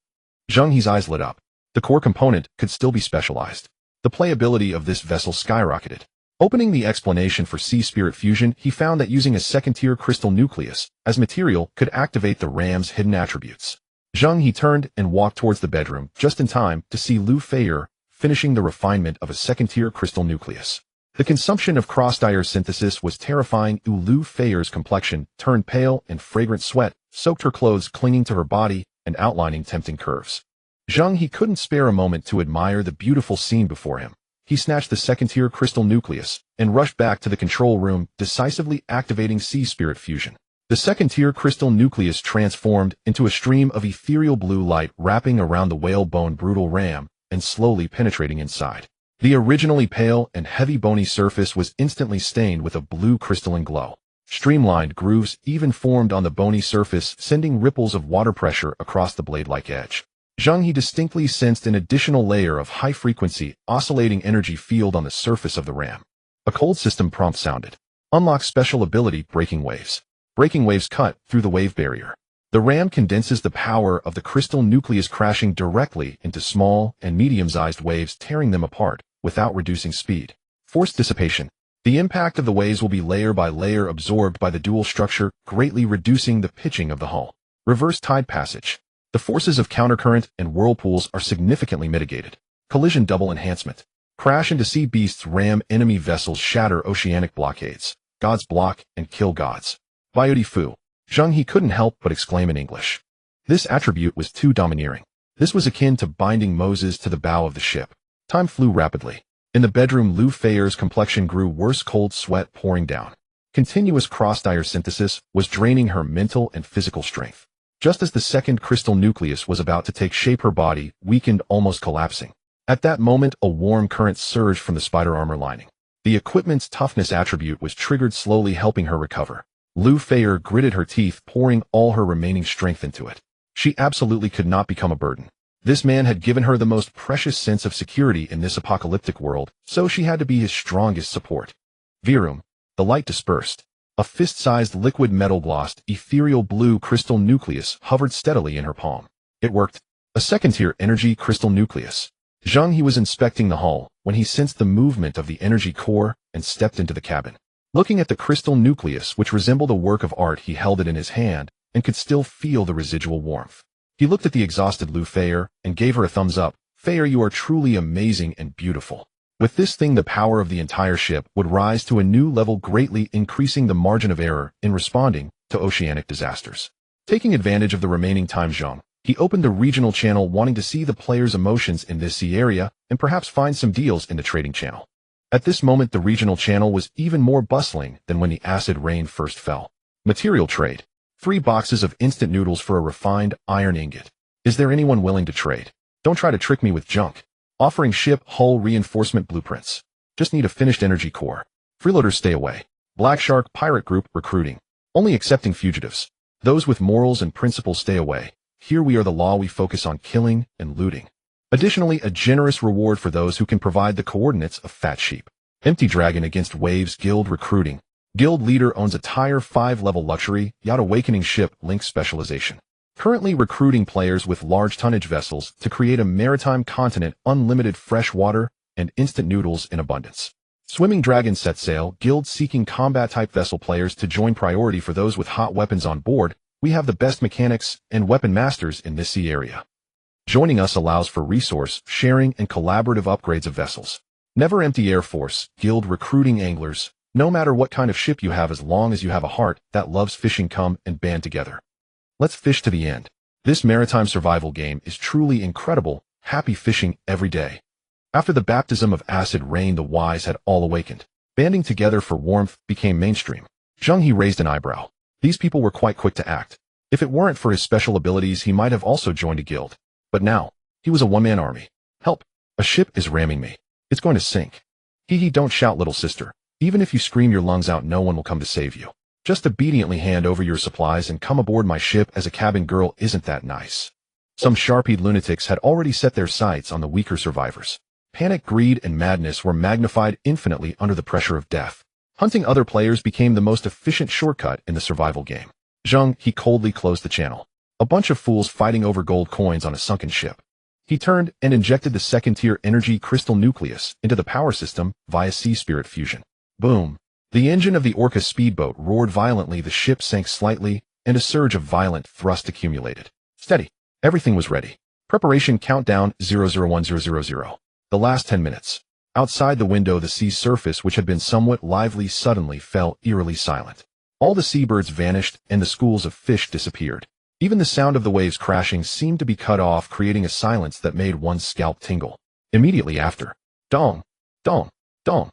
Zheng He's eyes lit up. The core component could still be specialized. The playability of this vessel skyrocketed. Opening the explanation for sea spirit fusion, he found that using a second-tier crystal nucleus as material could activate the ram's hidden attributes. Zheng He turned and walked towards the bedroom, just in time to see Lu Feier finishing the refinement of a second-tier crystal nucleus. The consumption of cross-dyer synthesis was terrifying. Lu Feier's complexion turned pale, and fragrant sweat soaked her clothes, clinging to her body and outlining tempting curves. Zheng He couldn't spare a moment to admire the beautiful scene before him. He snatched the second-tier crystal nucleus and rushed back to the control room, decisively activating sea spirit fusion. The second-tier crystal nucleus transformed into a stream of ethereal blue light, wrapping around the whalebone brutal ram and slowly penetrating inside. The originally pale and heavy bony surface was instantly stained with a blue crystalline glow. Streamlined grooves even formed on the bony surface, sending ripples of water pressure across the blade-like edge. Zheng He distinctly sensed an additional layer of high-frequency, oscillating energy field on the surface of the ram. A cold system prompt sounded. Unlock special ability, Breaking Waves. Breaking waves cut through the wave barrier. The ram condenses the power of the crystal nucleus, crashing directly into small and medium-sized waves, tearing them apart without reducing speed. Force dissipation. The impact of the waves will be layer by layer absorbed by the dual structure, greatly reducing the pitching of the hull. Reverse tide passage. The forces of countercurrent and whirlpools are significantly mitigated. Collision double enhancement. Crash into sea beasts, ram enemy vessels, shatter oceanic blockades. Gods block and kill gods. Beauty Fu. Zheng He couldn't help but exclaim in English. This attribute was too domineering. This was akin to binding Moses to the bow of the ship. Time flew rapidly. In the bedroom, Lu Feier's complexion grew worse, cold sweat pouring down. Continuous cross-dire synthesis was draining her mental and physical strength. Just as the second crystal nucleus was about to take shape, her body weakened, almost collapsing. At that moment, a warm current surged from the spider armor lining. The equipment's toughness attribute was triggered, slowly helping her recover. Lu Feier gritted her teeth, pouring all her remaining strength into it. She absolutely could not become a burden. This man had given her the most precious sense of security in this apocalyptic world, so she had to be his strongest support. Virum. The light dispersed. A fist-sized liquid metal-glossed, ethereal blue crystal nucleus hovered steadily in her palm. It worked. A second-tier energy crystal nucleus. Zheng He was inspecting the hull when he sensed the movement of the energy core and stepped into the cabin. Looking at the crystal nucleus, which resembled a work of art, he held it in his hand and could still feel the residual warmth. He looked at the exhausted Lu Feier and gave her a thumbs up. Feier, you are truly amazing and beautiful. With this thing, the power of the entire ship would rise to a new level, greatly increasing the margin of error in responding to oceanic disasters. Taking advantage of the remaining time, Zheng He opened the regional channel, wanting to see the players' emotions in this sea area and perhaps find some deals in the trading channel. At this moment, the regional channel was even more bustling than when the acid rain first fell. Material trade. 3 boxes of instant noodles for a refined iron ingot. Is there anyone willing to trade? Don't try to trick me with junk. Offering ship hull reinforcement blueprints. Just need a finished energy core. Freeloaders, stay away. Black Shark Pirate Group recruiting. Only accepting fugitives. Those with morals and principles, stay away. Here we are the law, we focus on killing and looting. Additionally, a generous reward for those who can provide the coordinates of Fat Sheep. Empty Dragon against Waves Guild recruiting. Guild leader owns a tier 5 level luxury yacht awakening ship link specialization. Currently recruiting players with large tonnage vessels to create a maritime continent, unlimited fresh water, and instant noodles in abundance. Swimming Dragon set sail, guild seeking combat-type vessel players to join, priority for those with hot weapons on board. We have the best mechanics and weapon masters in this sea area. Joining us allows for resource sharing and collaborative upgrades of vessels. Never Empty Air Force, guild recruiting anglers. No matter what kind of ship you have, as long as you have a heart that loves fishing, come and band together. Let's fish to the end. This maritime survival game is truly incredible. Happy fishing every day. After the baptism of acid rain, the wise had all awakened. Banding together for warmth became mainstream. Zheng He raised an eyebrow. These people were quite quick to act. If it weren't for his special abilities, he might have also joined a guild. But now, he was a one-man army. Help! A ship is ramming me. It's going to sink. Hee, don't shout, little sister. Even if you scream your lungs out, no one will come to save you. Just obediently hand over your supplies and come aboard my ship as a cabin girl. Isn't that nice? Some sharp-eyed lunatics had already set their sights on the weaker survivors. Panic, greed, and madness were magnified infinitely under the pressure of death. Hunting other players became the most efficient shortcut in the survival game. Zheng He coldly closed the channel. A bunch of fools fighting over gold coins on a sunken ship. He turned and injected the second-tier energy crystal nucleus into the power system via sea spirit fusion. Boom! The engine of the Orca speedboat roared violently, the ship sank slightly, and a surge of violent thrust accumulated. Steady. Everything was ready. Preparation countdown 001000. The last 10 minutes. Outside the window, the sea surface, which had been somewhat lively, suddenly fell eerily silent. All the seabirds vanished, and the schools of fish disappeared. Even the sound of the waves crashing seemed to be cut off, creating a silence that made one's scalp tingle. Immediately after, dong, dong, dong.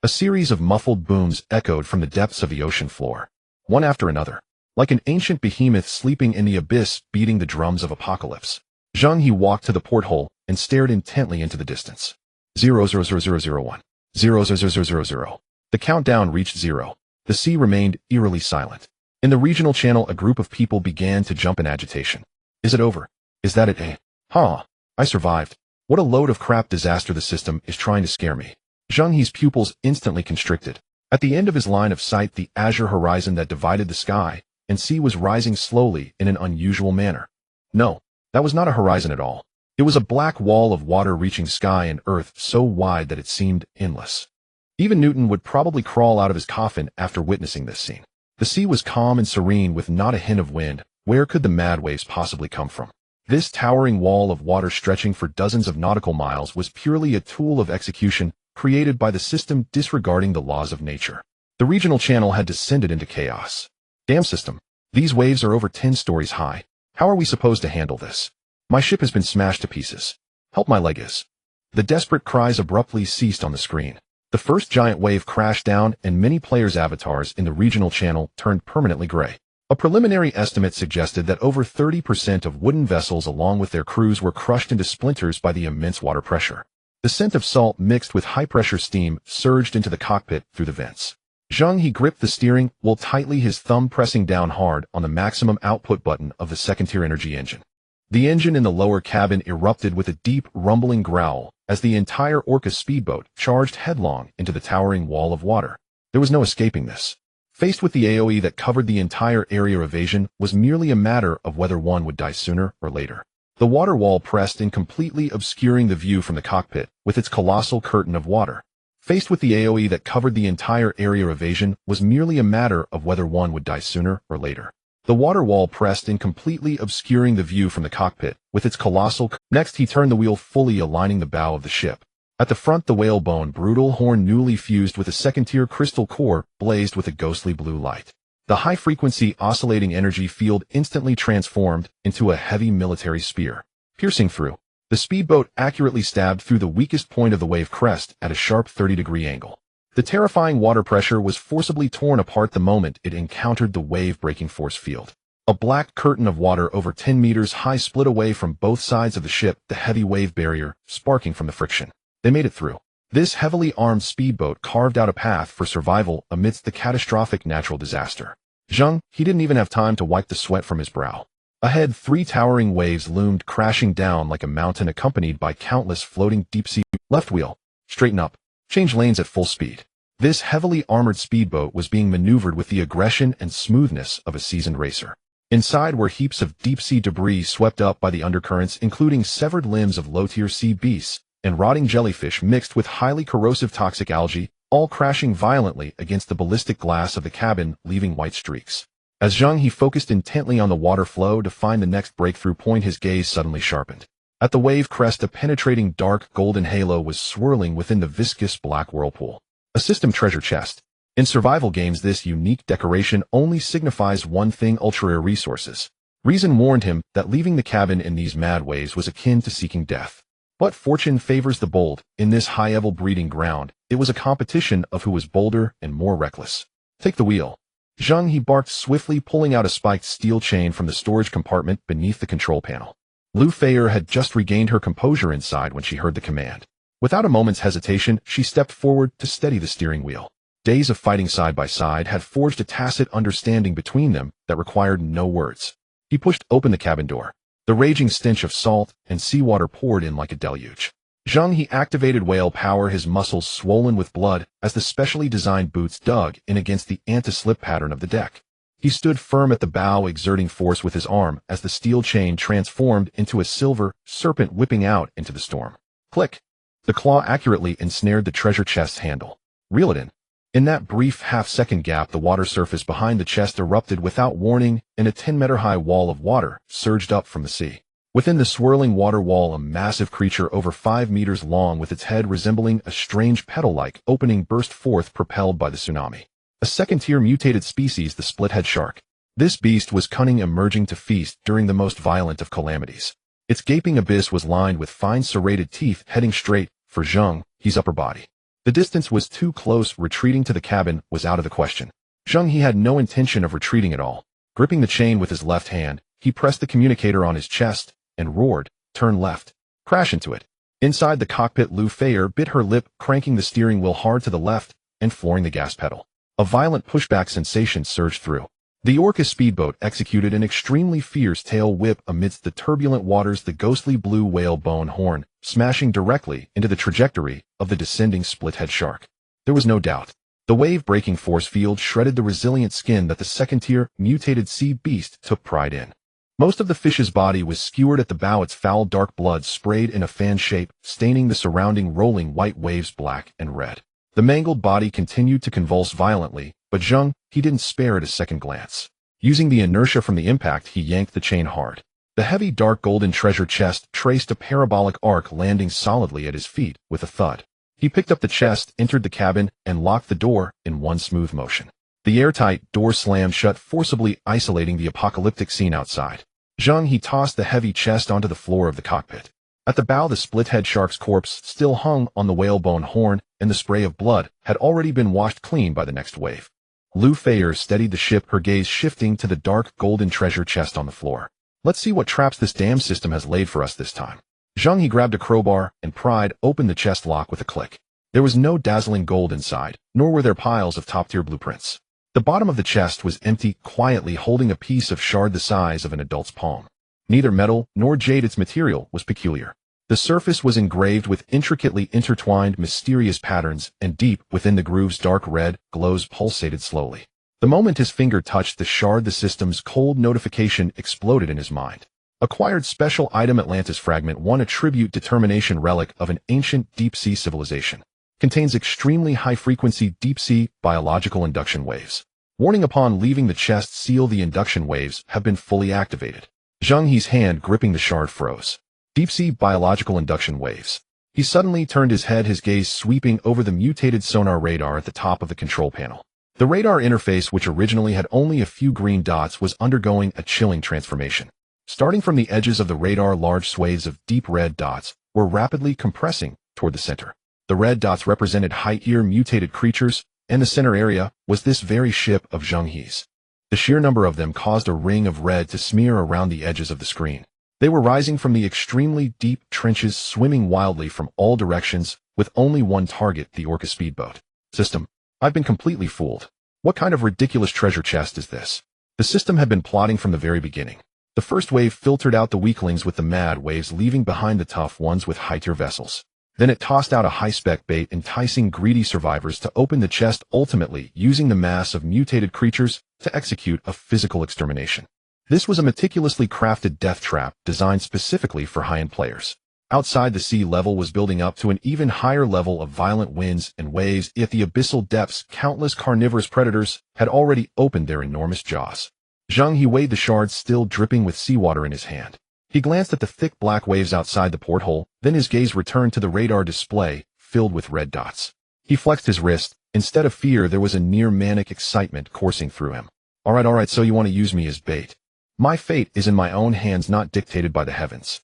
A series of muffled booms echoed from the depths of the ocean floor, one after another, like an ancient behemoth sleeping in the abyss, beating the drums of apocalypse. Zheng He walked to the porthole and stared intently into the distance. 00001. 00000. The countdown reached 0. The sea remained eerily silent. In the regional channel, a group of people began to jump in agitation. Is it over? Is that it? I survived. What a load of crap disaster. The system is trying to scare me. Zheng He's pupils instantly constricted. At the end of his line of sight, the azure horizon that divided the sky and sea was rising slowly in an unusual manner. No, that was not a horizon at all. It was a black wall of water reaching sky and earth, so wide that it seemed endless. Even Newton would probably crawl out of his coffin after witnessing this scene. The sea was calm and serene with not a hint of wind. Where could the mad waves possibly come from? This towering wall of water stretching for dozens of nautical miles was purely a tool of execution created by the system, disregarding the laws of nature. The regional channel had descended into chaos. Damn system. These waves are over 10 stories high. How are we supposed to handle this? My ship has been smashed to pieces. Help, my leg is. The desperate cries abruptly ceased on the screen. The first giant wave crashed down and many players' avatars in the regional channel turned permanently gray. A preliminary estimate suggested that over 30% of wooden vessels along with their crews were crushed into splinters by the immense water pressure. The scent of salt mixed with high-pressure steam surged into the cockpit through the vents. Zheng He gripped the steering wheel tightly, his thumb pressing down hard on the maximum output button of the second-tier energy engine. The engine in the lower cabin erupted with a deep, rumbling growl as the entire Orca speedboat charged headlong into the towering wall of water. There was no escaping this. Faced with the AoE that covered the entire area, evasion was merely a matter of whether one would die sooner or later. The water wall pressed in, completely obscuring the view from the cockpit with its colossal curtain of water. Faced with the AoE that covered the entire area, evasion was merely a matter of whether one would die sooner or later. The water wall pressed in, completely obscuring the view from the cockpit with its colossal. Next, he turned the wheel, fully aligning the bow of the ship. At the front, the whalebone brutal horn, newly fused with a second-tier crystal core, blazed with a ghostly blue light. The high-frequency oscillating energy field instantly transformed into a heavy military spear. Piercing through, the speedboat accurately stabbed through the weakest point of the wave crest at a sharp 30-degree angle. The terrifying water pressure was forcibly torn apart the moment it encountered the wave-breaking force field. A black curtain of water over 10 meters high split away from both sides of the ship, the heavy wave barrier sparking from the friction. They made it through. This heavily armed speedboat carved out a path for survival amidst the catastrophic natural disaster. Zheng, he didn't even have time to wipe the sweat from his brow. Ahead, 3 towering waves loomed, crashing down like a mountain, accompanied by countless floating deep-sea. Left wheel. Straighten up. Change lanes at full speed. This heavily armored speedboat was being maneuvered with the aggression and smoothness of a seasoned racer. Inside were heaps of deep-sea debris swept up by the undercurrents, including severed limbs of low-tier sea beasts and rotting jellyfish mixed with highly corrosive toxic algae, all crashing violently against the ballistic glass of the cabin, leaving white streaks. As Zheng He focused intently on the water flow to find the next breakthrough point, his gaze suddenly sharpened. At the wave crest, a penetrating dark golden halo was swirling within the viscous black whirlpool. A system treasure chest. In survival games, this unique decoration only signifies one thing: ultra-rare resources. Reason warned him that leaving the cabin in these mad waves was akin to seeking death. But fortune favors the bold. In this high-level breeding ground, it was a competition of who was bolder and more reckless. Take the wheel. Zheng He barked swiftly, pulling out a spiked steel chain from the storage compartment beneath the control panel. Lu Feier had just regained her composure inside when she heard the command. Without a moment's hesitation, she stepped forward to steady the steering wheel. Days of fighting side by side had forged a tacit understanding between them that required no words. He pushed open the cabin door. The raging stench of salt and seawater poured in like a deluge. Zheng He activated whale power, his muscles swollen with blood as the specially designed boots dug in against the anti-slip pattern of the deck. He stood firm at the bow, exerting force with his arm as the steel chain transformed into a silver serpent, whipping out into the storm. Click! The claw accurately ensnared the treasure chest's handle. Reel it in. In that brief half-second gap, the water surface behind the chest erupted without warning, and a 10-meter-high wall of water surged up from the sea. Within the swirling water wall, a massive creature over 5 meters long with its head resembling a strange petal-like opening burst forth, propelled by the tsunami. A second-tier mutated species, the split-head shark. This beast was cunning, emerging to feast during the most violent of calamities. Its gaping abyss was lined with fine serrated teeth, heading straight for Zheng He's upper body. The distance was too close. Retreating to the cabin was out of the question. Zheng He had no intention of retreating at all. Gripping the chain with his left hand, he pressed the communicator on his chest and roared, "Turn left." Crash into it. Inside the cockpit, Lu Feier bit her lip, cranking the steering wheel hard to the left and flooring the gas pedal. A violent pushback sensation surged through. The Orca speedboat executed an extremely fierce tail whip amidst the turbulent waters, the ghostly blue whalebone horn smashing directly into the trajectory of the descending split-head shark. There was no doubt. The wave-breaking force field shredded the resilient skin that the second-tier mutated sea beast took pride in. Most of the fish's body was skewered at the bow, its foul dark blood sprayed in a fan shape, staining the surrounding rolling white waves black and red. The mangled body continued to convulse violently, but Zheng He didn't spare it a second glance. Using the inertia from the impact, he yanked the chain hard. The heavy dark golden treasure chest traced a parabolic arc, landing solidly at his feet with a thud. He picked up the chest, entered the cabin, and locked the door in one smooth motion. The airtight door slammed shut, forcibly isolating the apocalyptic scene outside. Zheng He tossed the heavy chest onto the floor of the cockpit. At the bow, the split-head shark's corpse still hung on the whalebone horn, and the spray of blood had already been washed clean by the next wave. Lu Feier steadied the ship, her gaze shifting to the dark golden treasure chest on the floor. Let's see what traps this damn system has laid for us this time. Zheng He grabbed a crowbar and pried open the chest lock with a click. There was no dazzling gold inside, nor were there piles of top-tier blueprints. The bottom of the chest was empty, quietly holding a piece of shard the size of an adult's palm. Neither metal nor jade, its material was peculiar. The surface was engraved with intricately intertwined mysterious patterns, and deep within the grooves dark red glows pulsated slowly. The moment his finger touched the shard, the system's cold notification exploded in his mind. Acquired special item Atlantis Fragment 1, a tribute determination relic of an ancient deep-sea civilization. Contains extremely high-frequency deep-sea biological induction waves. Warning: upon leaving the chest seal, the induction waves have been fully activated. Zheng He's hand gripping the shard froze. Deep-sea biological induction waves. He suddenly turned his head, his gaze sweeping over the mutated sonar radar at the top of the control panel. The radar interface, which originally had only a few green dots, was undergoing a chilling transformation. Starting from the edges of the radar, large swathes of deep red dots were rapidly compressing toward the center. The red dots represented high-tier mutated creatures, and the center area was this very ship of Zheng He's. The sheer number of them caused a ring of red to smear around the edges of the screen. They were rising from the extremely deep trenches, swimming wildly from all directions, with only one target: the Orca speedboat. System, I've been completely fooled. What kind of ridiculous treasure chest is this? The system had been plotting from the very beginning. The first wave filtered out the weaklings with the mad waves, leaving behind the tough ones with high-tier vessels. Then it tossed out a high-spec bait, enticing greedy survivors to open the chest, ultimately using the mass of mutated creatures to execute a physical extermination. This was a meticulously crafted death trap designed specifically for high-end players. Outside, the sea level was building up to an even higher level of violent winds and waves. At the abyssal depths, countless carnivorous predators had already opened their enormous jaws. Zheng He weighed the shards, still dripping with seawater, in his hand. He glanced at the thick black waves outside the porthole, then his gaze returned to the radar display, filled with red dots. He flexed his wrist. Instead of fear, there was a near-manic excitement coursing through him. All right, so you want to use me as bait. My fate is in my own hands, not dictated by the heavens.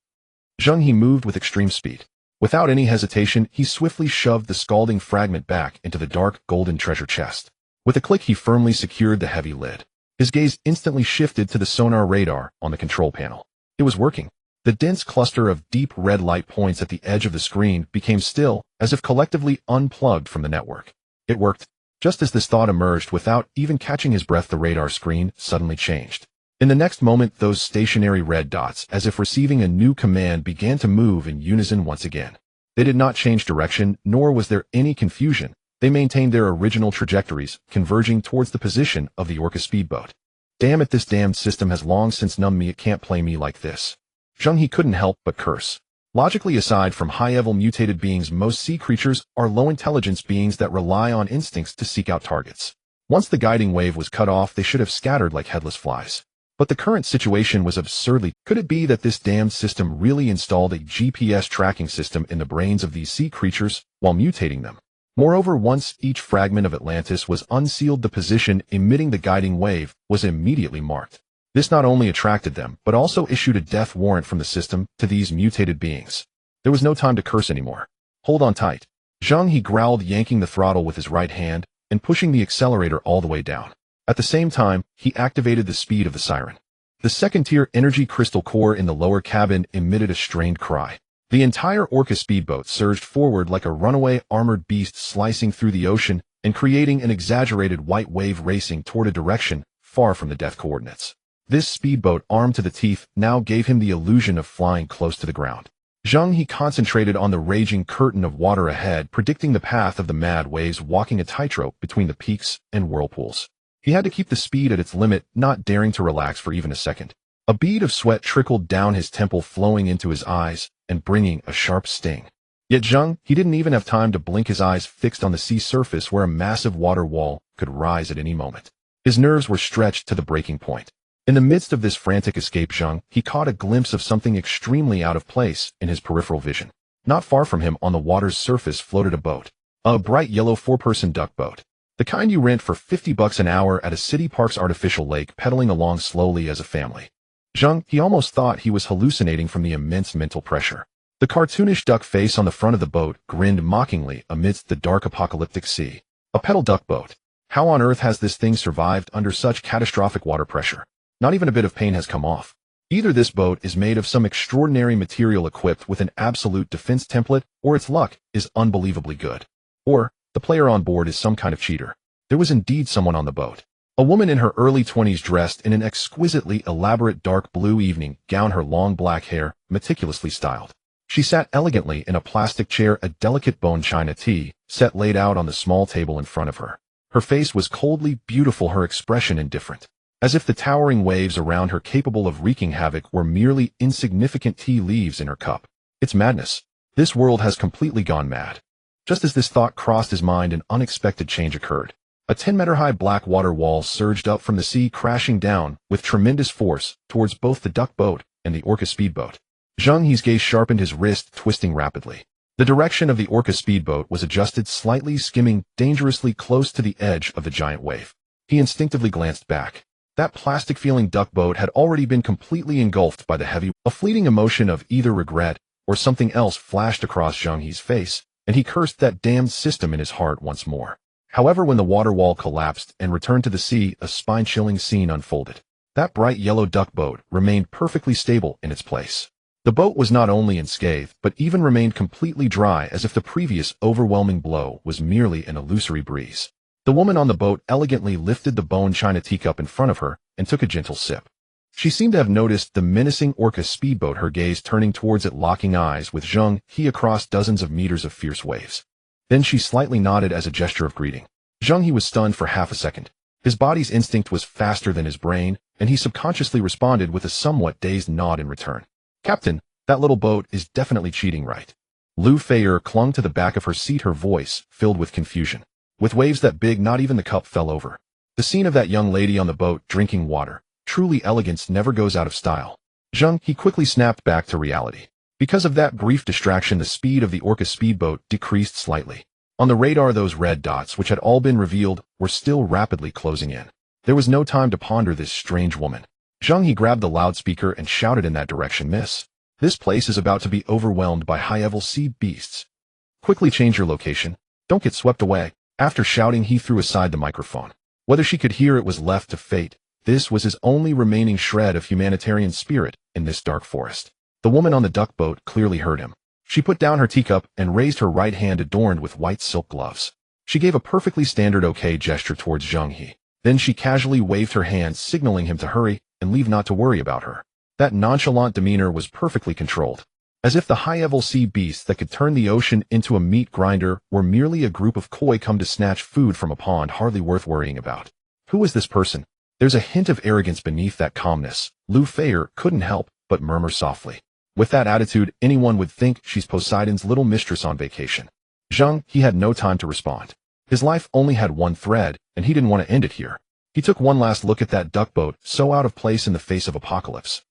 Zheng He moved with extreme speed. Without any hesitation, he swiftly shoved the scalding fragment back into the dark golden treasure chest. With a click, he firmly secured the heavy lid. His gaze instantly shifted to the sonar radar on the control panel. It was working. The dense cluster of deep red light points at the edge of the screen became still, as if collectively unplugged from the network. It worked. Just as this thought emerged, without even catching his breath, the radar screen suddenly changed. In the next moment, those stationary red dots, as if receiving a new command, began to move in unison once again. They did not change direction, nor was there any confusion. They maintained their original trajectories, converging towards the position of the Orca speedboat. Damn it, this damned system has long since numbed me. It can't play me like this. Zheng He couldn't help but curse. Logically, aside from high-level mutated beings, most sea creatures are low-intelligence beings that rely on instincts to seek out targets. Once the guiding wave was cut off, they should have scattered like headless flies. But the current situation was absurdly. Could it be that this damned system really installed a GPS tracking system in the brains of these sea creatures while mutating them? Moreover, once each fragment of Atlantis was unsealed, the position emitting the guiding wave was immediately marked. This not only attracted them, but also issued a death warrant from the system to these mutated beings. There was no time to curse anymore. Hold on tight. Zheng He growled, yanking the throttle with his right hand and pushing the accelerator all the way down. At the same time, he activated the speed of the siren. The second-tier energy crystal core in the lower cabin emitted a strained cry. The entire Orca speedboat surged forward like a runaway armored beast, slicing through the ocean and creating an exaggerated white wave racing toward a direction far from the death coordinates. This speedboat, armed to the teeth, now gave him the illusion of flying close to the ground. Zheng He concentrated on the raging curtain of water ahead, predicting the path of the mad waves, walking a tightrope between the peaks and whirlpools. He had to keep the speed at its limit, not daring to relax for even a second. A bead of sweat trickled down his temple, flowing into his eyes and bringing a sharp sting. Yet Zheng, he didn't even have time to blink, his eyes fixed on the sea surface where a massive water wall could rise at any moment. His nerves were stretched to the breaking point. In the midst of this frantic escape, Zheng, he caught a glimpse of something extremely out of place in his peripheral vision. Not far from him on the water's surface floated a boat. A bright yellow 4-person duck boat. The kind you rent for $50 an hour at a city park's artificial lake, pedaling along slowly as a family. Zheng, he almost thought he was hallucinating from the immense mental pressure. The cartoonish duck face on the front of the boat grinned mockingly amidst the dark apocalyptic sea. A pedal duck boat. How on earth has this thing survived under such catastrophic water pressure? Not even a bit of paint has come off. Either this boat is made of some extraordinary material equipped with an absolute defense template, or its luck is unbelievably good. Or, the player on board is some kind of cheater. There was indeed someone on the boat. A woman in her early 20s dressed in an exquisitely elaborate dark blue evening gown, her long black hair meticulously styled. She sat elegantly in a plastic chair, a delicate bone china tea set laid out on the small table in front of her. Her face was coldly beautiful, her expression indifferent, as if the towering waves around her capable of wreaking havoc were merely insignificant tea leaves in her cup. It's madness. This world has completely gone mad. Just as this thought crossed his mind, an unexpected change occurred. A 10-meter-high black water wall surged up from the sea, crashing down with tremendous force towards both the duck boat and the orca speedboat. Zheng He's gaze sharpened, his wrist twisting rapidly. The direction of the orca speedboat was adjusted slightly, skimming dangerously close to the edge of the giant wave. He instinctively glanced back. That plastic-feeling duck boat had already been completely engulfed by the heavy. A fleeting emotion of either regret or something else flashed across Zheng He's face, and he cursed that damned system in his heart once more. However, when the water wall collapsed and returned to the sea, a spine-chilling scene unfolded. That bright yellow duck boat remained perfectly stable in its place. The boat was not only unscathed, but even remained completely dry, as if the previous overwhelming blow was merely an illusory breeze. The woman on the boat elegantly lifted the bone china teacup in front of her and took a gentle sip. She seemed to have noticed the menacing orca speedboat, her gaze turning towards it, locking eyes with Zheng He across dozens of meters of fierce waves. Then she slightly nodded as a gesture of greeting. Zheng He was stunned for half a second. His body's instinct was faster than his brain, and he subconsciously responded with a somewhat dazed nod in return. "Captain, that little boat is definitely cheating, right?" Lu Feier clung to the back of her seat, her voice filled with confusion. With waves that big, not even the cup fell over. The scene of that young lady on the boat drinking water. Truly, elegance never goes out of style. Zheng He quickly snapped back to reality. Because of that brief distraction, the speed of the orca speedboat decreased slightly. On the radar, those red dots, which had all been revealed, were still rapidly closing in. There was no time to ponder this strange woman. Zheng He grabbed the loudspeaker and shouted in that direction, "Miss, this place is about to be overwhelmed by high-level sea beasts. Quickly change your location. Don't get swept away." After shouting, he threw aside the microphone. Whether she could hear it was left to fate. This was his only remaining shred of humanitarian spirit in this dark forest. The woman on the duck boat clearly heard him. She put down her teacup and raised her right hand adorned with white silk gloves. She gave a perfectly standard okay gesture towards Zheng He. Then she casually waved her hand, signaling him to hurry and leave, not to worry about her. That nonchalant demeanor was perfectly controlled. As if the high-level sea beasts that could turn the ocean into a meat grinder were merely a group of koi come to snatch food from a pond hardly worth worrying about. Who was this person? There's a hint of arrogance beneath that calmness. Lu Feier couldn't help but murmur softly. With that attitude, anyone would think she's Poseidon's little mistress on vacation. Zheng He had no time to respond. His life only had one thread, and he didn't want to end it here. He took one last look at that duck boat, so out of place in the face of apocalypse.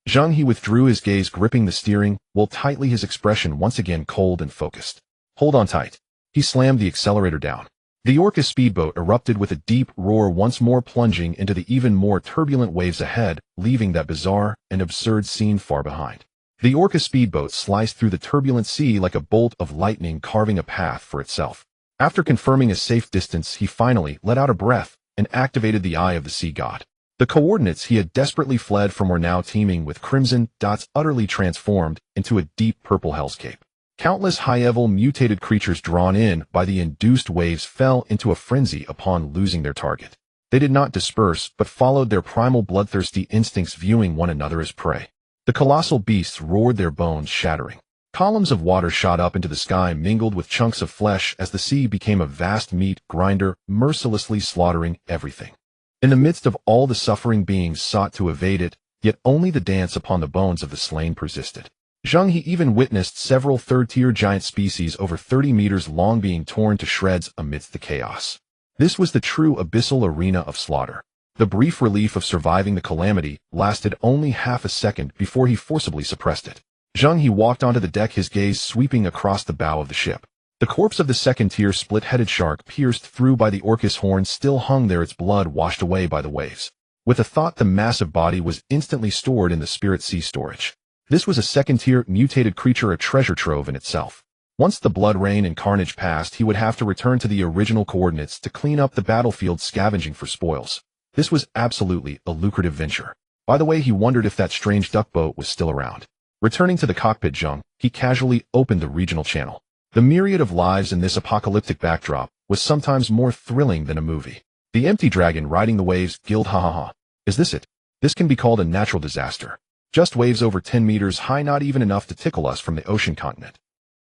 Zheng He withdrew his gaze, gripping the steering wheel tightly, his expression once again cold and focused. "Hold on tight." He slammed the accelerator down. The orca speedboat erupted with a deep roar, once more plunging into the even more turbulent waves ahead, leaving that bizarre and absurd scene far behind. The orca speedboat sliced through the turbulent sea like a bolt of lightning, carving a path for itself. After confirming a safe distance, he finally let out a breath and activated the Eye of the Sea God. The coordinates he had desperately fled from were now teeming with crimson dots, utterly transformed into a deep purple hellscape. Countless high-level mutated creatures drawn in by the induced waves fell into a frenzy upon losing their target. They did not disperse, but followed their primal bloodthirsty instincts, viewing one another as prey. The colossal beasts roared, their bones shattering. Columns of water shot up into the sky, mingled with chunks of flesh as the sea became a vast meat grinder, mercilessly slaughtering everything. In the midst of all the suffering, beings sought to evade it, yet only the dance upon the bones of the slain persisted. Zheng He even witnessed several third-tier giant species over 30 meters long being torn to shreds amidst the chaos. This was the true abyssal arena of slaughter. The brief relief of surviving the calamity lasted only half a second before he forcibly suppressed it. Zheng He walked onto the deck, his gaze sweeping across the bow of the ship. The corpse of the second-tier split-headed shark, pierced through by the orca's horn, still hung there, its blood washed away by the waves. With a thought, the massive body was instantly stored in the Spirit Sea storage. This was a second-tier mutated creature, a treasure trove in itself. Once the blood rain and carnage passed, he would have to return to the original coordinates to clean up the battlefield, scavenging for spoils. This was absolutely a lucrative venture. By the way, he wondered if that strange duck boat was still around. Returning to the cockpit, Zheng He casually opened the regional channel. The myriad of lives in this apocalyptic backdrop was sometimes more thrilling than a movie. The empty dragon riding the waves gilled, ha ha ha. Is this it? This can be called a natural disaster. Just waves over 10 meters high, not even enough to tickle us from the ocean continent.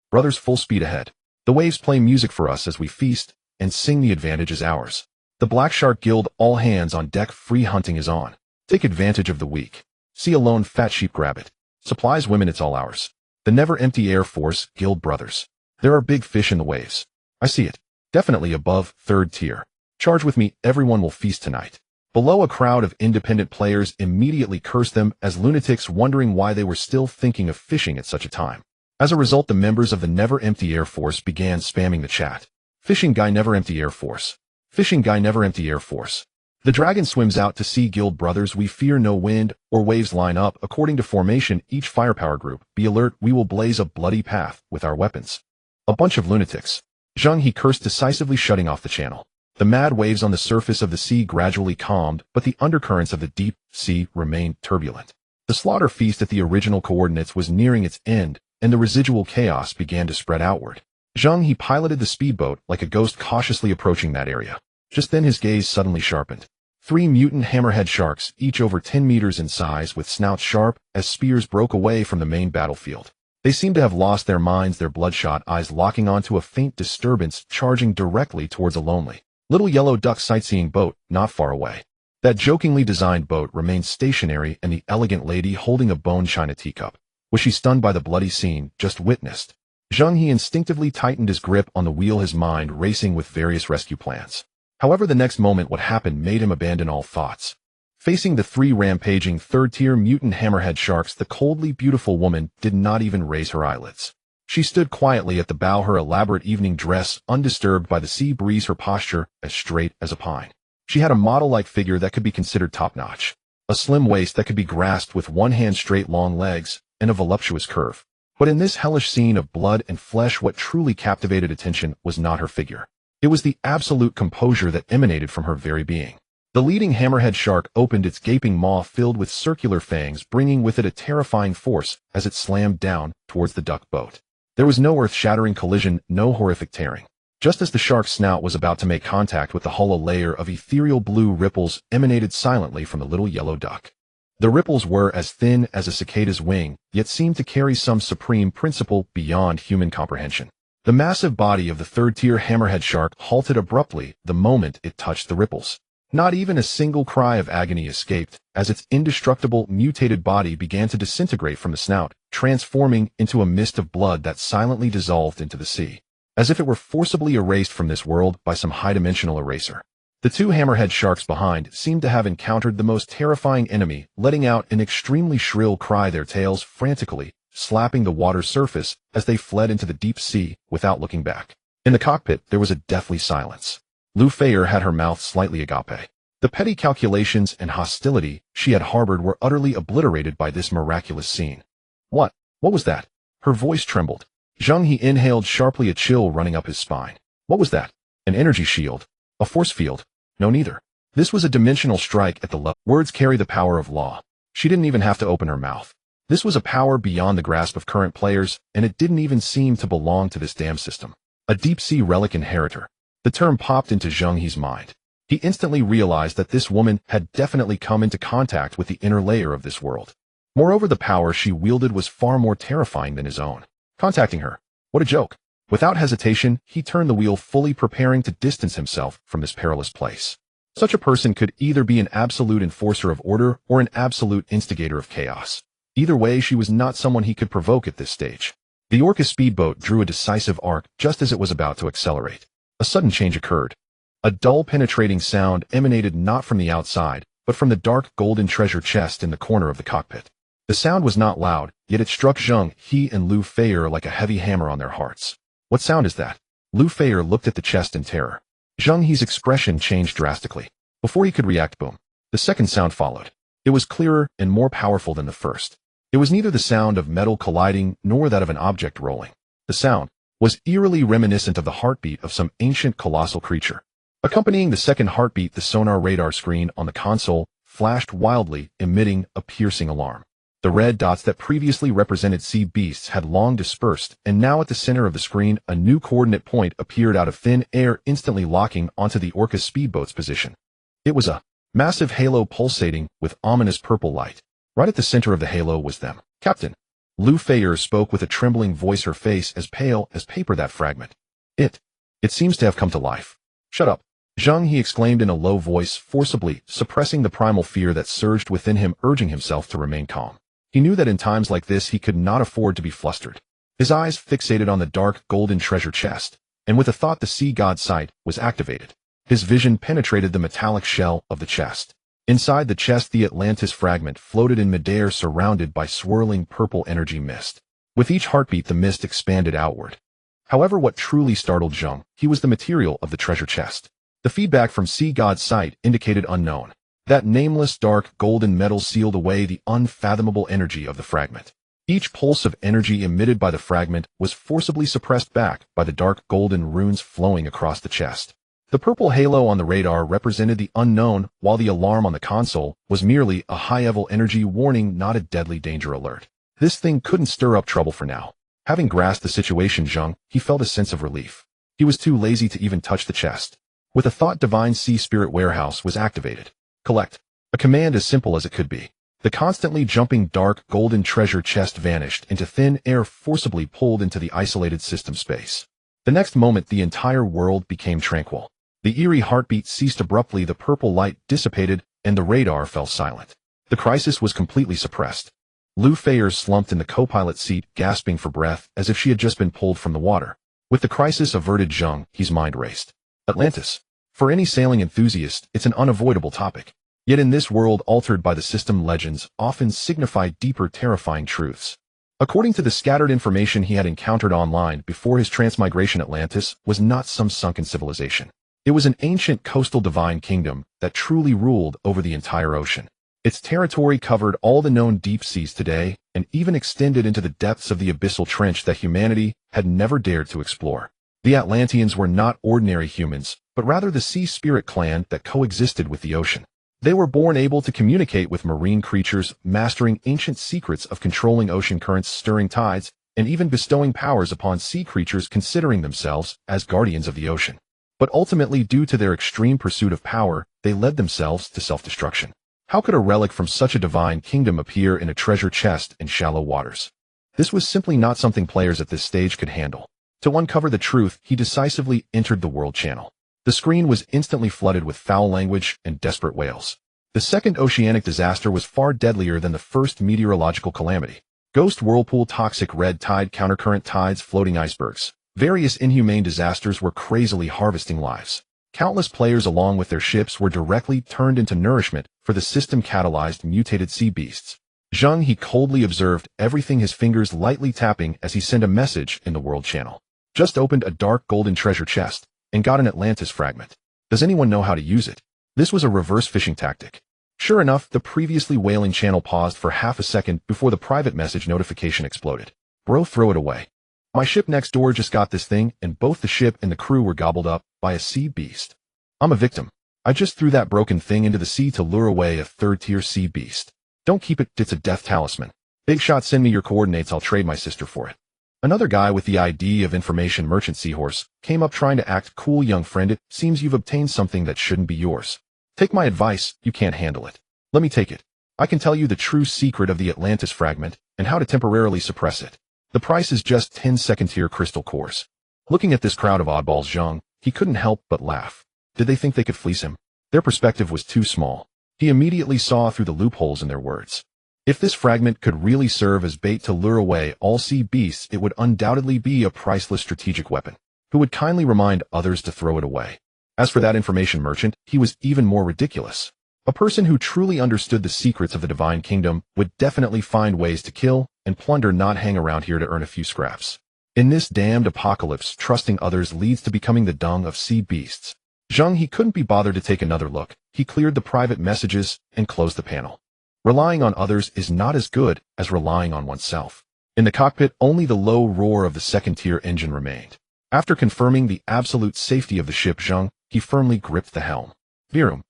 Brothers, full speed ahead. The waves play music for us as we feast and sing, the advantage is ours. The Black Shark Guild, all hands on deck, free hunting is on. Take advantage of the weak. See a lone fat sheep, grab it. Supplies, women, it's all ours. The Never Empty Air Force Guild brothers. There are big fish in the waves. I see it. Definitely above third tier. Charge with me, everyone will feast tonight. Below, a crowd of independent players immediately cursed them as lunatics, wondering why they were still thinking of fishing at such a time. As a result, the members of the Never Empty Air Force began spamming the chat. Fishing guy, Never Empty Air Force. Fishing guy, Never Empty Air Force. The dragon swims out to sea, Guild brothers, we fear no wind or waves. Line up according to formation, each firepower group. Be alert, we will blaze a bloody path with our weapons. A bunch of lunatics. Zheng He cursed decisively, shutting off the channel. The mad waves on the surface of the sea gradually calmed, but the undercurrents of the deep sea remained turbulent. The slaughter feast at the original coordinates was nearing its end, and the residual chaos began to spread outward. Zheng He piloted the speedboat like a ghost, cautiously approaching that area. Just then his gaze suddenly sharpened. 3 mutant hammerhead sharks, each over 10 meters in size, with snouts sharp as spears, broke away from the main battlefield. They seemed to have lost their minds, their bloodshot eyes locking onto a faint disturbance, charging directly towards a lonely little yellow duck sightseeing boat not far away. That jokingly designed boat remained stationary, and the elegant lady holding a bone china teacup. Was she stunned by the bloody scene just witnessed? Zheng He instinctively tightened his grip on the wheel, his mind racing with various rescue plans. However, the next moment what happened made him abandon all thoughts. Facing the 3 rampaging third-tier mutant hammerhead sharks, the coldly beautiful woman did not even raise her eyelids. She stood quietly at the bow, her elaborate evening dress undisturbed by the sea breeze, her posture as straight as a pine. She had a model-like figure that could be considered top-notch. A slim waist that could be grasped with one hand, straight long legs, and a voluptuous curve. But in this hellish scene of blood and flesh, what truly captivated attention was not her figure. It was the absolute composure that emanated from her very being. The leading hammerhead shark opened its gaping maw filled with circular fangs, bringing with it a terrifying force as it slammed down towards the duck boat. There was no earth-shattering collision, no horrific tearing. Just as the shark's snout was about to make contact with the hollow layer of ethereal blue, ripples emanated silently from the little yellow duck. The ripples were as thin as a cicada's wing, yet seemed to carry some supreme principle beyond human comprehension. The massive body of the third-tier hammerhead shark halted abruptly the moment it touched the ripples. Not even a single cry of agony escaped, as its indestructible, mutated body began to disintegrate from the snout, transforming into a mist of blood that silently dissolved into the sea, as if it were forcibly erased from this world by some high-dimensional eraser. The 2 hammerhead sharks behind seemed to have encountered the most terrifying enemy, letting out an extremely shrill cry, their tails frantically slapping the water's surface as they fled into the deep sea without looking back. In the cockpit, there was a deathly silence. Lu Feier had her mouth slightly agape. The petty calculations and hostility she had harbored were utterly obliterated by this miraculous scene. What was that? Her voice trembled. Zheng He inhaled sharply, a chill running up his spine. What was that? An energy shield? A force field? No, neither. This was a dimensional strike at the level. Words carry the power of law. She didn't even have to open her mouth. This was a power beyond the grasp of current players, and it didn't even seem to belong to this damn system. A deep-sea relic inheritor. The term popped into Zheng He's mind. He instantly realized that this woman had definitely come into contact with the inner layer of this world. Moreover, the power she wielded was far more terrifying than his own. Contacting her. What a joke. Without hesitation, he turned the wheel, fully preparing to distance himself from this perilous place. Such a person could either be an absolute enforcer of order or an absolute instigator of chaos. Either way, she was not someone he could provoke at this stage. The Orca speedboat drew a decisive arc just as it was about to accelerate. A sudden change occurred. A dull, penetrating sound emanated not from the outside, but from the dark golden treasure chest in the corner of the cockpit. The sound was not loud, yet it struck Zheng He and Lu Feier like a heavy hammer on their hearts. What sound is that? Lu Feier looked at the chest in terror. Zheng He's expression changed drastically. Before he could react, boom. The second sound followed. It was clearer and more powerful than the first. It was neither the sound of metal colliding nor that of an object rolling. The sound was eerily reminiscent of the heartbeat of some ancient colossal creature. Accompanying the second heartbeat, the sonar radar screen on the console flashed wildly, emitting a piercing alarm. The red dots that previously represented sea beasts had long dispersed, and now at the center of the screen, a new coordinate point appeared out of thin air, instantly locking onto the Orca speedboat's position. It was a massive halo pulsating with ominous purple light. Right at the center of the halo was them. Captain. Lu Feier spoke with a trembling voice, her face as pale as paper. That fragment. It seems to have come to life. Shut up. Zheng He exclaimed in a low voice, forcibly suppressing the primal fear that surged within him, urging himself to remain calm. He knew that in times like this he could not afford to be flustered. His eyes fixated on the dark golden treasure chest, and with a thought the sea god's sight was activated. His vision penetrated the metallic shell of the chest. Inside the chest, the Atlantis fragment floated in midair, surrounded by swirling purple energy mist. With each heartbeat, the mist expanded outward. However, what truly startled Zheng He was the material of the treasure chest. The feedback from sea god's sight indicated unknown. That nameless dark golden metal sealed away the unfathomable energy of the fragment. Each pulse of energy emitted by the fragment was forcibly suppressed back by the dark golden runes flowing across the chest. The purple halo on the radar represented the unknown, while the alarm on the console was merely a high-level energy warning, not a deadly danger alert. This thing couldn't stir up trouble for now. Having grasped the situation, Zheng He felt a sense of relief. He was too lazy to even touch the chest. With a thought, Divine Sea Spirit Warehouse was activated. Collect. A command as simple as it could be. The constantly jumping dark golden treasure chest vanished into thin air, forcibly pulled into the isolated system space. The next moment, the entire world became tranquil. The eerie heartbeat ceased abruptly, the purple light dissipated, and the radar fell silent. The crisis was completely suppressed. Lu Feier slumped in the co-pilot seat, gasping for breath, as if she had just been pulled from the water. With the crisis averted, Zheng He's mind raced. Atlantis. For any sailing enthusiast, it's an unavoidable topic. Yet in this world altered by the system, legends often signify deeper, terrifying truths. According to the scattered information he had encountered online before his transmigration, Atlantis was not some sunken civilization. It was an ancient coastal divine kingdom that truly ruled over the entire ocean. Its territory covered all the known deep seas today, and even extended into the depths of the abyssal trench that humanity had never dared to explore. The Atlanteans were not ordinary humans, but rather the sea spirit clan that coexisted with the ocean. They were born able to communicate with marine creatures, mastering ancient secrets of controlling ocean currents, stirring tides, and even bestowing powers upon sea creatures, considering themselves as guardians of the ocean. But ultimately, due to their extreme pursuit of power, they led themselves to self-destruction. How could a relic from such a divine kingdom appear in a treasure chest in shallow waters? This was simply not something players at this stage could handle. To uncover the truth, he decisively entered the world channel. The screen was instantly flooded with foul language and desperate wails. The second oceanic disaster was far deadlier than the first meteorological calamity. Ghost whirlpool, toxic red tide, countercurrent tides, floating icebergs. Various inhumane disasters were crazily harvesting lives. Countless players, along with their ships, were directly turned into nourishment for the system-catalyzed mutated sea beasts. Zheng He coldly observed everything, his fingers lightly tapping as he sent a message in the world channel. Just opened a dark golden treasure chest and got an Atlantis fragment. Does anyone know how to use it? This was a reverse phishing tactic. Sure enough, the previously wailing channel paused for half a second before the private message notification exploded. Bro, throw it away. My ship next door just got this thing, and both the ship and the crew were gobbled up by a sea beast. I'm a victim. I just threw that broken thing into the sea to lure away a third-tier sea beast. Don't keep it, it's a death talisman. Big shot, send me your coordinates, I'll trade my sister for it. Another guy with the ID of Information Merchant Seahorse came up trying to act cool. Young friend, it seems you've obtained something that shouldn't be yours. Take my advice, you can't handle it. Let me take it. I can tell you the true secret of the Atlantis fragment and how to temporarily suppress it. The price is just 10 second-tier crystal cores. Looking at this crowd of oddballs, Zheng He couldn't help but laugh. Did they think they could fleece him? Their perspective was too small. He immediately saw through the loopholes in their words. If this fragment could really serve as bait to lure away all sea beasts, it would undoubtedly be a priceless strategic weapon. Who would kindly remind others to throw it away? As for that information merchant, he was even more ridiculous. A person who truly understood the secrets of the Divine Kingdom would definitely find ways to kill and plunder, not hang around here to earn a few scraps. In this damned apocalypse, trusting others leads to becoming the dung of sea beasts. Zheng He couldn't be bothered to take another look. He cleared the private messages and closed the panel. Relying on others is not as good as relying on oneself. In the cockpit, only the low roar of the second-tier engine remained. After confirming the absolute safety of the ship Zheng, he firmly gripped the helm. Virum.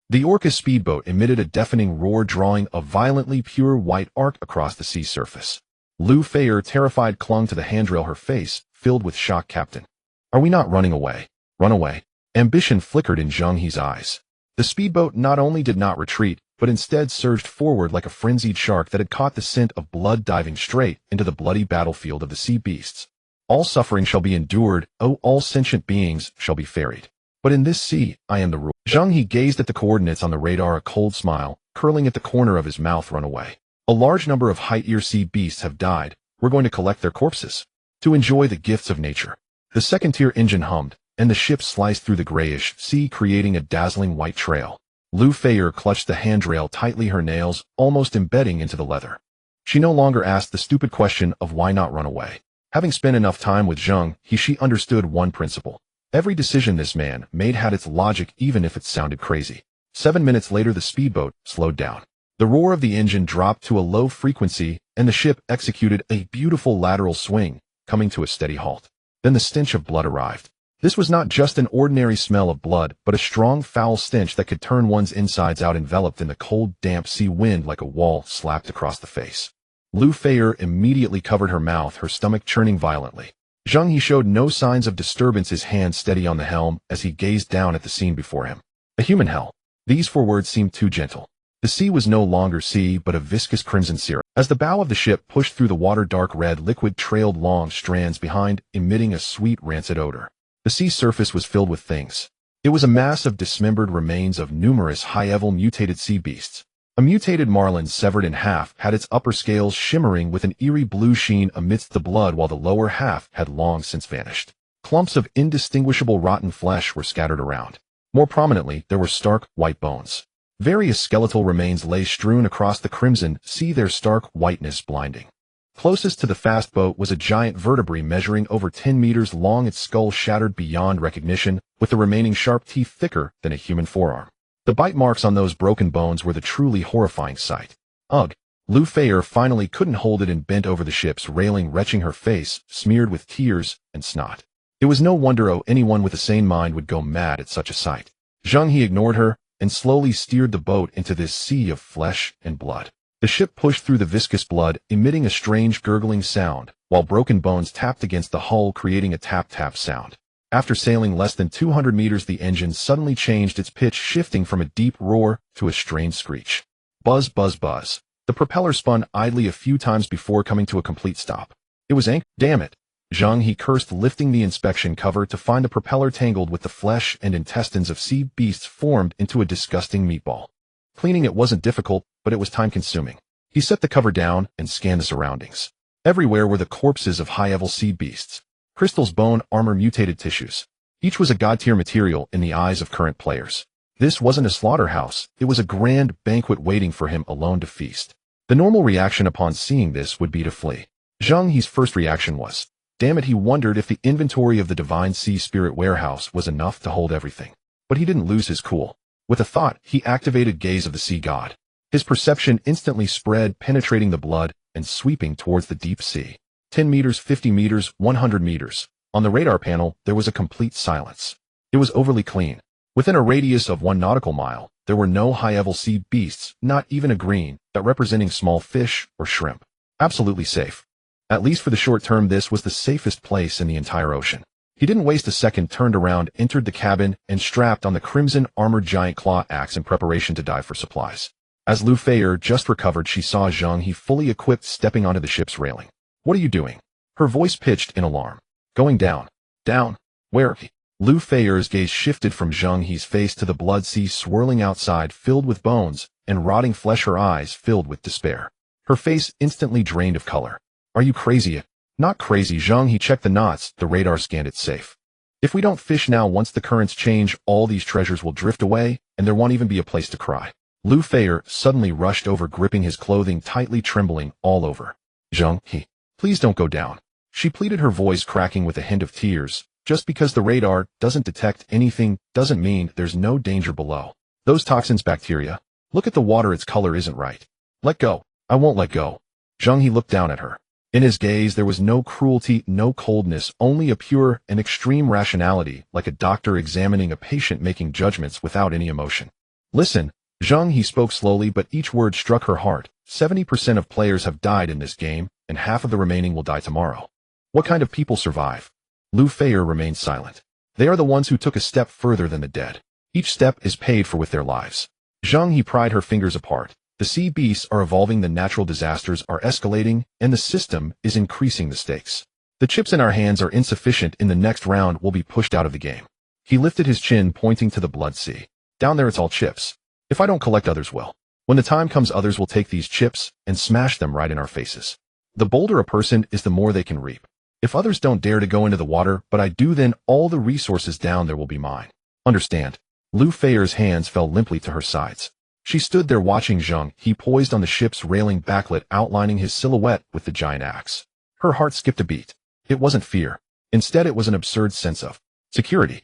The Orca speedboat emitted a deafening roar, drawing a violently pure white arc across the sea surface. Lu Feier, terrified, clung to the handrail, her face filled with shock. Captain, are we not running away? Run away. Ambition flickered in Zheng He's eyes. The speedboat not only did not retreat, but instead surged forward like a frenzied shark that had caught the scent of blood, diving straight into the bloody battlefield of the sea beasts. All suffering shall be endured, all sentient beings shall be ferried. But in this sea, I am the rule. Zheng He gazed at the coordinates on the radar, a cold smile curling at the corner of his mouth. Run away. A large number of high-tier sea beasts have died. We're going to collect their corpses to enjoy the gifts of nature. The second-tier engine hummed, and the ship sliced through the grayish sea, creating a dazzling white trail. Lu Feier clutched the handrail tightly, her nails almost embedding into the leather. She no longer asked the stupid question of why not run away. Having spent enough time with Zheng He, she understood one principle. Every decision this man made had its logic, even if it sounded crazy. 7 minutes later, the speedboat slowed down. The roar of the engine dropped to a low frequency, and the ship executed a beautiful lateral swing, coming to a steady halt. Then the stench of blood arrived. This was not just an ordinary smell of blood, but a strong, foul stench that could turn one's insides out, enveloped in the cold, damp sea wind like a wall slapped across the face. Lu Feier immediately covered her mouth, her stomach churning violently. Zheng He showed no signs of disturbance, his hand steady on the helm as he gazed down at the scene before him. A human hell. These 4 words seemed too gentle. The sea was no longer sea, but a viscous crimson syrup. As the bow of the ship pushed through the water, dark red liquid trailed long strands behind, emitting a sweet, rancid odor. The sea surface was filled with things. It was a mass of dismembered remains of numerous high-level mutated sea beasts. A mutated marlin, severed in half, had its upper scales shimmering with an eerie blue sheen amidst the blood, while the lower half had long since vanished. Clumps of indistinguishable rotten flesh were scattered around. More prominently, there were stark, white bones. Various skeletal remains lay strewn across the crimson sea, their stark whiteness blinding. Closest to the fast boat was a giant vertebrae measuring over 10 meters long, its skull shattered beyond recognition, with the remaining sharp teeth thicker than a human forearm. The bite marks on those broken bones were the truly horrifying sight. Ugh! Lu Feier finally couldn't hold it and bent over the ship's railing, retching her face, smeared with tears and snot. It was no wonder anyone with a sane mind would go mad at such a sight. Zheng He ignored her and slowly steered the boat into this sea of flesh and blood. The ship pushed through the viscous blood, emitting a strange gurgling sound, while broken bones tapped against the hull, creating a tap-tap sound. After sailing less than 200 meters, the engine suddenly changed its pitch, shifting from a deep roar to a strained screech. Buzz, buzz, buzz. The propeller spun idly a few times before coming to a complete stop. It was ink. Damn it! Zheng He cursed, lifting the inspection cover to find the propeller tangled with the flesh and intestines of sea beasts, formed into a disgusting meatball. Cleaning it wasn't difficult, but it was time-consuming. He set the cover down and scanned the surroundings. Everywhere were the corpses of high-level sea beasts. Crystals, bone, armor, mutated tissues. Each was a god-tier material in the eyes of current players. This wasn't a slaughterhouse, it was a grand banquet waiting for him alone to feast. The normal reaction upon seeing this would be to flee. Zheng He's first reaction was, damn it, he wondered if the inventory of the Divine Sea Spirit warehouse was enough to hold everything. But he didn't lose his cool. With a thought, he activated Gaze of the Sea God. His perception instantly spread, penetrating the blood and sweeping towards the deep sea. 10 meters, 50 meters, 100 meters. On the radar panel, there was a complete silence. It was overly clean. Within a radius of 1 nautical mile, there were no high-level sea beasts, not even a green, that representing small fish or shrimp. Absolutely safe. At least for the short term, this was the safest place in the entire ocean. He didn't waste a second, turned around, entered the cabin, and strapped on the crimson armored giant claw axe in preparation to dive for supplies. As Lu Feier just recovered, she saw Zheng He fully equipped stepping onto the ship's railing. What are you doing? Her voice pitched in alarm. Going down. Down? Where? Lu Feier's gaze shifted from Zheng He's face to the blood sea swirling outside, filled with bones and rotting flesh, her eyes filled with despair. Her face instantly drained of color. Are you crazy? Not crazy. Zheng He checked the knots, the radar scanned it safe. If we don't fish now, once the currents change, all these treasures will drift away, and there won't even be a place to cry. Lu Feier suddenly rushed over, gripping his clothing tightly, trembling all over. Zheng He, please don't go down. She pleaded, her voice cracking with a hint of tears. Just because the radar doesn't detect anything doesn't mean there's no danger below. Those toxins, bacteria. Look at the water, its color isn't right. Let go. I won't let go. Zheng He looked down at her. In his gaze there was no cruelty, no coldness, only a pure and extreme rationality, like a doctor examining a patient making judgments without any emotion. Listen, Zheng He spoke slowly, but each word struck her heart. 70% of players have died in this game, and half of the remaining will die tomorrow. What kind of people survive? Lu Feier remained silent. They are the ones who took a step further than the dead. Each step is paid for with their lives. Zheng He pried her fingers apart. The sea beasts are evolving, the natural disasters are escalating, and the system is increasing the stakes. The chips in our hands are insufficient. In the next round, we'll be pushed out of the game. He lifted his chin, pointing to the blood sea. Down there it's all chips. If I don't collect, others will. When the time comes, others will take these chips and smash them right in our faces. The bolder a person is, the more they can reap. If others don't dare to go into the water, but I do, then all the resources down there will be mine. Understand? Lu Feier's hands fell limply to her sides. She stood there watching Zheng He poised on the ship's railing, backlit, outlining his silhouette with the giant axe. Her heart skipped a beat. It wasn't fear. Instead, it was an absurd sense of security.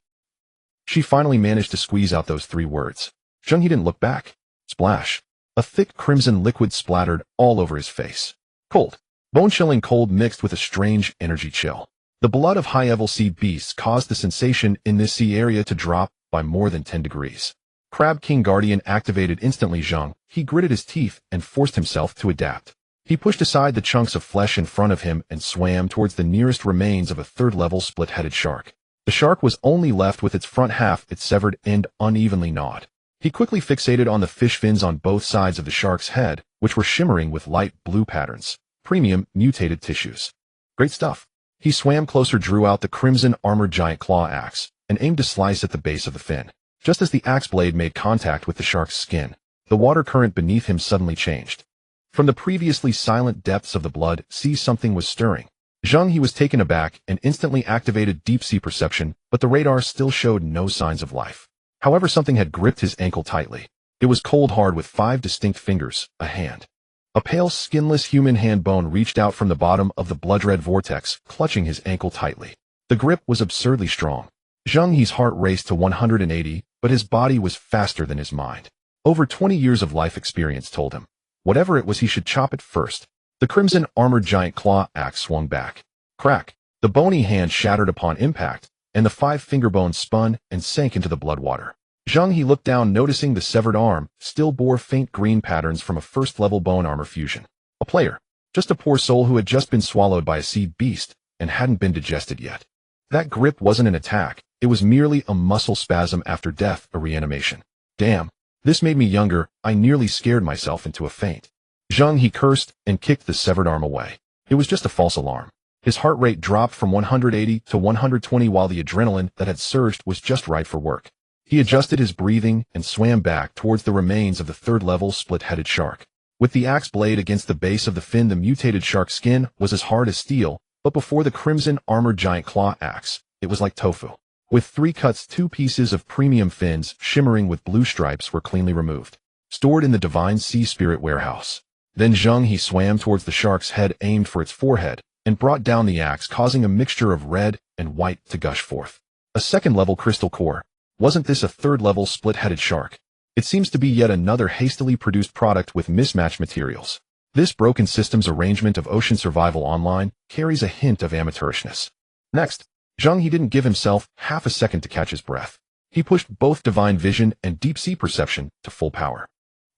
She finally managed to squeeze out those 3 words. Zheng He didn't look back. Splash. A thick crimson liquid splattered all over his face. Cold. Bone-chilling cold mixed with a strange energy chill. The blood of high-level sea beasts caused the sensation in this sea area to drop by more than 10 degrees. Crab King Guardian activated instantly. Zheng He gritted his teeth and forced himself to adapt. He pushed aside the chunks of flesh in front of him and swam towards the nearest remains of a 3rd-level split-headed shark. The shark was only left with its front half, its severed end unevenly gnawed. He quickly fixated on the fish fins on both sides of the shark's head, which were shimmering with light blue patterns. Premium, mutated tissues. Great stuff. He swam closer, drew out the crimson armored giant claw axe, and aimed to slice at the base of the fin. Just as the axe blade made contact with the shark's skin, the water current beneath him suddenly changed. From the previously silent depths of the blood sea, something was stirring. Zheng He was taken aback and instantly activated deep-sea perception, but the radar still showed no signs of life. However, something had gripped his ankle tightly. It was cold hard with 5 distinct fingers, a hand. A pale, skinless human hand bone reached out from the bottom of the blood-red vortex, clutching his ankle tightly. The grip was absurdly strong. Zheng He's heart raced to 180, but his body was faster than his mind. Over 20 years of life experience told him, whatever it was, he should chop it first. The crimson armored giant claw axe swung back. Crack! The bony hand shattered upon impact, and the 5-finger bone spun and sank into the blood water. Zheng He looked down, noticing the severed arm still bore faint green patterns from a 1st-level bone armor fusion. A player. Just a poor soul who had just been swallowed by a sea beast and hadn't been digested yet. That grip wasn't an attack. It was merely a muscle spasm after death, a reanimation. Damn. This made me younger. I nearly scared myself into a faint. Zheng He cursed and kicked the severed arm away. It was just a false alarm. His heart rate dropped from 180 to 120 while the adrenaline that had surged was just right for work. He adjusted his breathing and swam back towards the remains of the 3rd-level split-headed shark. With the axe blade against the base of the fin, the mutated shark's skin was as hard as steel, but before the crimson armored giant claw axe, it was like tofu. With 3 cuts, 2 pieces of premium fins, shimmering with blue stripes, were cleanly removed, stored in the divine sea spirit warehouse. Then Zheng He swam towards the shark's head, aimed for its forehead, and brought down the axe, causing a mixture of red and white to gush forth. A 2nd-level crystal core. Wasn't this a 3rd-level split-headed shark? It seems to be yet another hastily produced product with mismatched materials. This broken systems arrangement of Ocean Survival Online carries a hint of amateurishness. Next, Zheng He didn't give himself half a second to catch his breath. He pushed both divine vision and deep-sea perception to full power.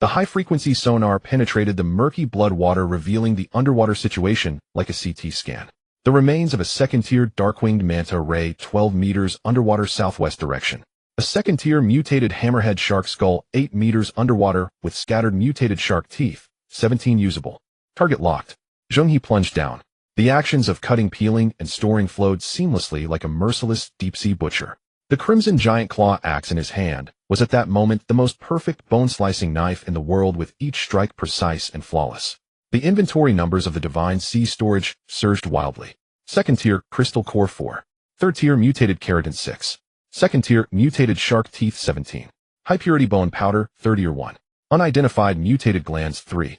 The high-frequency sonar penetrated the murky blood water, revealing the underwater situation like a CT scan. The remains of a 2nd-tier dark-winged manta ray 12 meters underwater southwest direction. A 2nd-tier mutated hammerhead shark skull 8 meters underwater with scattered mutated shark teeth, 17 usable. Target locked. Zheng He plunged down. The actions of cutting, peeling, and storing flowed seamlessly like a merciless deep-sea butcher. The crimson giant claw axe in his hand was at that moment the most perfect bone-slicing knife in the world, with each strike precise and flawless. The inventory numbers of the divine sea storage surged wildly. 2nd-tier crystal core 4. 3rd-tier mutated keratin 6. 2nd-tier mutated shark teeth 17. High-purity bone powder 30 or 1. Unidentified mutated glands 3.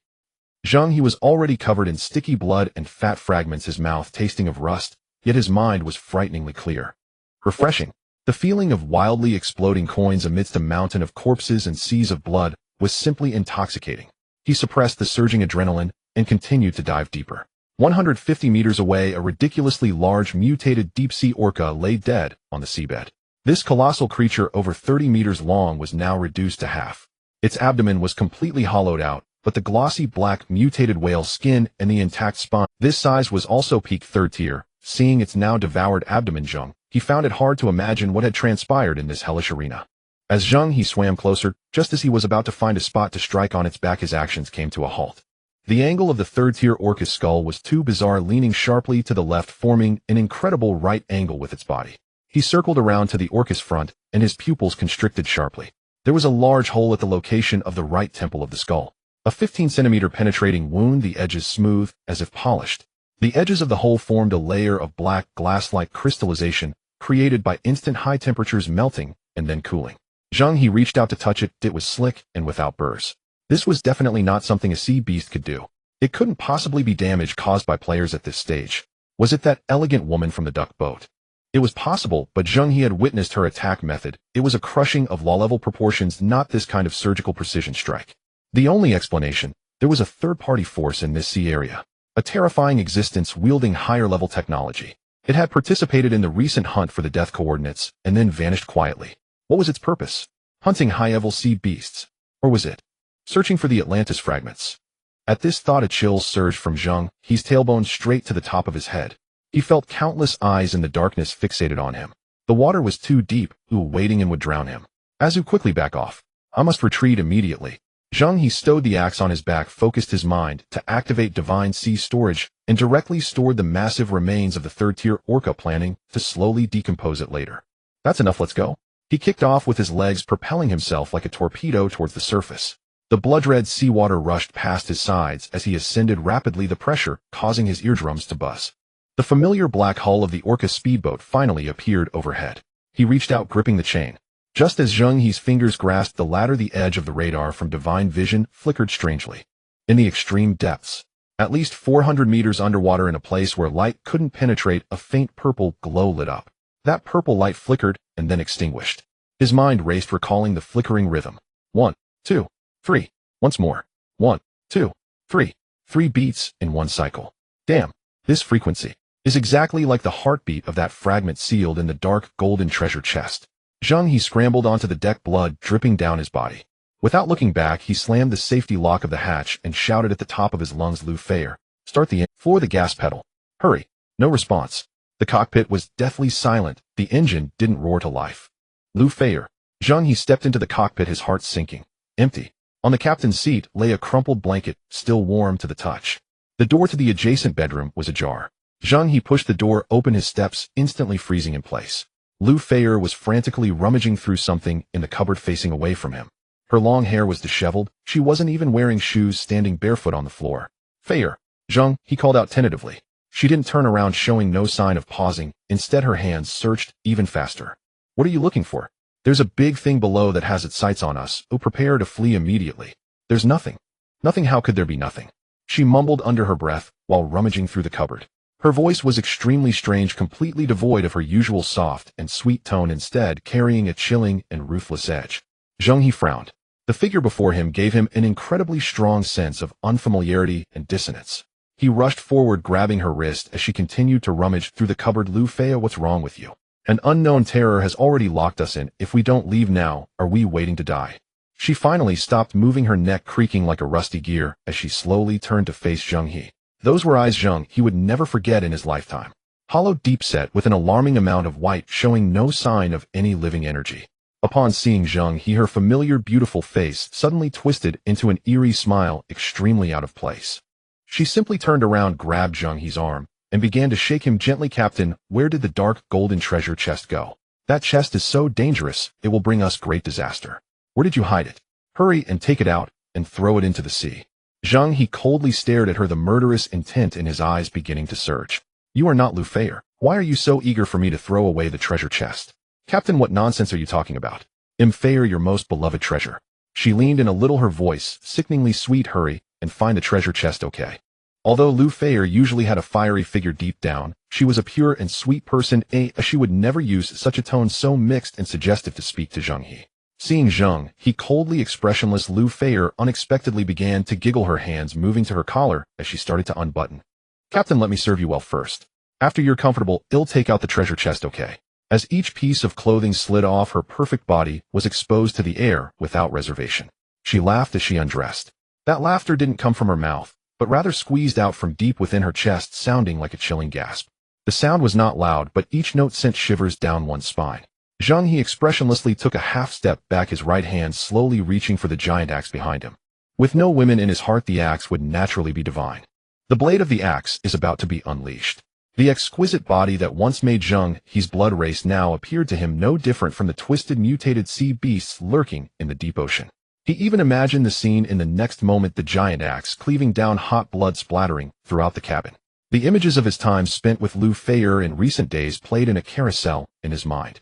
Zheng He was already covered in sticky blood and fat fragments, his mouth tasting of rust, yet his mind was frighteningly clear. Refreshing. The feeling of wildly exploding coins amidst a mountain of corpses and seas of blood was simply intoxicating. He suppressed the surging adrenaline and continued to dive deeper. 150 meters away, a ridiculously large mutated deep-sea orca lay dead on the seabed. This colossal creature, over 30 meters long, was now reduced to half. Its abdomen was completely hollowed out, but the glossy black mutated whale skin and the intact spine. This size was also peak third tier. Seeing its now devoured abdomen, Zheng He found it hard to imagine what had transpired in this hellish arena. As Zheng He swam closer, just as he was about to find a spot to strike on its back, his actions came to a halt. The angle of the third-tier orca's skull was too bizarre, leaning sharply to the left, forming an incredible right angle with its body. He circled around to the orca's front, and his pupils constricted sharply. There was a large hole at the location of the right temple of the skull. A 15-centimeter penetrating wound, the edges smooth, as if polished. The edges of the hole formed a layer of black glass-like crystallization, created by instant high temperatures melting and then cooling. Zheng He reached out to touch it. It was slick and without burrs. This was definitely not something a sea beast could do. It couldn't possibly be damage caused by players at this stage. Was it that elegant woman from the duck boat? It was possible, but Zheng He had witnessed her attack method. It was a crushing of law-level proportions, not this kind of surgical precision strike. The only explanation: there was a third-party force in this sea area. A terrifying existence wielding higher-level technology. It had participated in the recent hunt for the death coordinates, and then vanished quietly. What was its purpose? Hunting high-level sea beasts? Or was it searching for the Atlantis fragments? At this thought, a chill surged from Zheng He's tailbone straight to the top of his head. He felt countless eyes in the darkness fixated on him. The water was too deep, waiting and would drown him. Azu, quickly back off. I must retreat immediately. Zheng He stowed the axe on his back, focused his mind to activate divine sea storage, and directly stored the massive remains of the third-tier orca, planning to slowly decompose it later. That's enough, let's go. He kicked off with his legs, propelling himself like a torpedo towards the surface. The blood-red seawater rushed past his sides as he ascended rapidly, the pressure causing his eardrums to buzz. The familiar black hull of the orca speedboat finally appeared overhead. He reached out, gripping the chain. Just as Zheng He's fingers grasped the ladder, the edge of the radar from divine vision flickered strangely. In the extreme depths, at least 400 meters underwater, in a place where light couldn't penetrate, a faint purple glow lit up. That purple light flickered and then extinguished. His mind raced, recalling the flickering rhythm. 1, 2, 3. Once more. 1, 2, 3. 3 beats in one cycle. Damn, this frequency is exactly like the heartbeat of that fragment sealed in the dark golden treasure chest. Zheng He scrambled onto the deck, blood dripping down his body. Without looking back, he slammed the safety lock of the hatch and shouted at the top of his lungs, "Lu Feier, start the floor the gas pedal. Hurry." No response. The cockpit was deathly silent. The engine didn't roar to life. Lu Feier. Zheng He stepped into the cockpit, his heart sinking. Empty. On the captain's seat lay a crumpled blanket, still warm to the touch. The door to the adjacent bedroom was ajar. Zheng He pushed the door open, his steps instantly freezing in place. Lu Feier was frantically rummaging through something in the cupboard facing away from him. Her long hair was disheveled. She wasn't even wearing shoes, standing barefoot on the floor. "Feier." Zheng He called out tentatively. She didn't turn around, showing no sign of pausing. Instead, her hands searched even faster. "What are you looking for?" "There's a big thing below that has its sights on us. Prepare to flee immediately." "There's nothing." "Nothing? How could there be nothing?" She mumbled under her breath while rummaging through the cupboard. Her voice was extremely strange, completely devoid of her usual soft and sweet tone, instead carrying a chilling and ruthless edge. Zheng He frowned. The figure before him gave him an incredibly strong sense of unfamiliarity and dissonance. He rushed forward, grabbing her wrist as she continued to rummage through the cupboard. "Lu Feier, what's wrong with you? An unknown terror has already locked us in. If we don't leave now, are we waiting to die?" She finally stopped moving, her neck creaking like a rusty gear as she slowly turned to face Zheng He. Those were eyes Zheng He would never forget in his lifetime. Hollow, deep-set, with an alarming amount of white, showing no sign of any living energy. Upon seeing Zheng He, her familiar, beautiful face suddenly twisted into an eerie smile, extremely out of place. She simply turned around, grabbed Zheng He's arm, and began to shake him gently. "Captain, where did the dark golden treasure chest go? That chest is so dangerous, it will bring us great disaster. Where did you hide it? Hurry and take it out and throw it into the sea." Zheng He coldly stared at her, the murderous intent in his eyes beginning to surge. "You are not Lu Feier. Why are you so eager for me to throw away the treasure chest?" "Captain, what nonsense are you talking about? Feier, your most beloved treasure." She leaned in a little, her voice sickeningly sweet. "Hurry and find the treasure chest, okay?" Although Lu Feier usually had a fiery figure deep down, she was a pure and sweet person. She would never use such a tone so mixed and suggestive to speak to Zheng He. Seeing Zheng He coldly expressionless, Lu Feier unexpectedly began to giggle, her hands moving to her collar as she started to unbutton. Captain, let me serve you well first. After you're comfortable, I'll take out the treasure chest, okay? As each piece of clothing slid off, her perfect body was exposed to the air without reservation. She laughed as she undressed. That laughter didn't come from her mouth, but rather squeezed out from deep within her chest, sounding like a chilling gasp. The sound was not loud, but each note sent shivers down one's spine. Zheng He expressionlessly took a half step back, his right hand slowly reaching for the giant axe behind him. With no women in his heart, the axe would naturally be divine. The blade of the axe is about to be unleashed. The exquisite body that once made Zheng He's blood race now appeared to him no different from the twisted, mutated sea beasts lurking in the deep ocean. He even imagined the scene in the next moment, the giant axe cleaving down, hot blood splattering throughout the cabin. The images of his time spent with Lu Feier in recent days played in a carousel in his mind.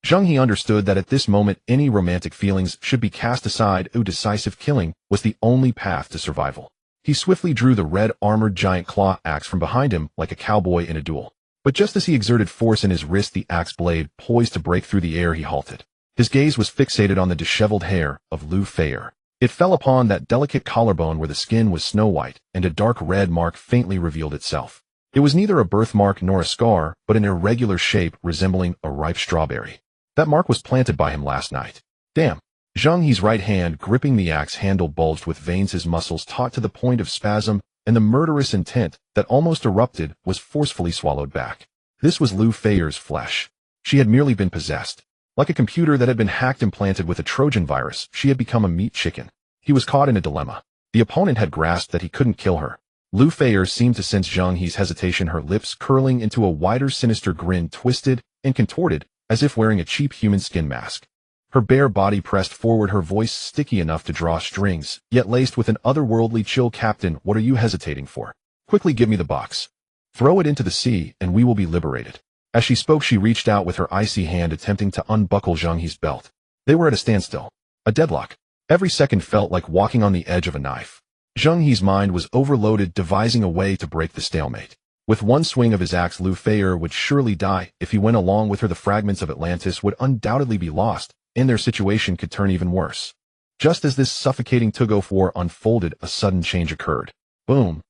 Zheng He understood that at this moment any romantic feelings should be cast aside. Decisive killing was the only path to survival. He swiftly drew the red armored giant claw axe from behind him like a cowboy in a duel. But just as he exerted force in his wrist, the axe blade poised to break through the air, he halted. His gaze was fixated on the disheveled hair of Lu Feier. It fell upon that delicate collarbone where the skin was snow white and a dark red mark faintly revealed itself. It was neither a birthmark nor a scar, but an irregular shape resembling a ripe strawberry. That mark was planted by him last night. Damn. Zheng He's right hand gripping the axe handle bulged with veins, his muscles taut to the point of spasm, and the murderous intent that almost erupted was forcefully swallowed back. This was Lu Feier's flesh. She had merely been possessed. Like a computer that had been hacked, implanted with a Trojan virus, she had become a meat chicken. He was caught in a dilemma. The opponent had grasped that he couldn't kill her. Lu Feier seemed to sense Zheng He's hesitation, her lips curling into a wider, sinister grin, twisted and contorted as if wearing a cheap human skin mask. Her bare body pressed forward, her voice sticky enough to draw strings, yet laced with an otherworldly chill. Captain, what are you hesitating for? Quickly give me the box. Throw it into the sea, and we will be liberated. As she spoke, she reached out with her icy hand, attempting to unbuckle Zheng He's belt. They were at a standstill. A deadlock. Every second felt like walking on the edge of a knife. Zheng He's mind was overloaded, devising a way to break the stalemate. With one swing of his axe, Lu Feier would surely die. If he went along with her, the fragments of Atlantis would undoubtedly be lost, and their situation could turn even worse. Just as this suffocating tug-of-war unfolded, a sudden change occurred. Boom!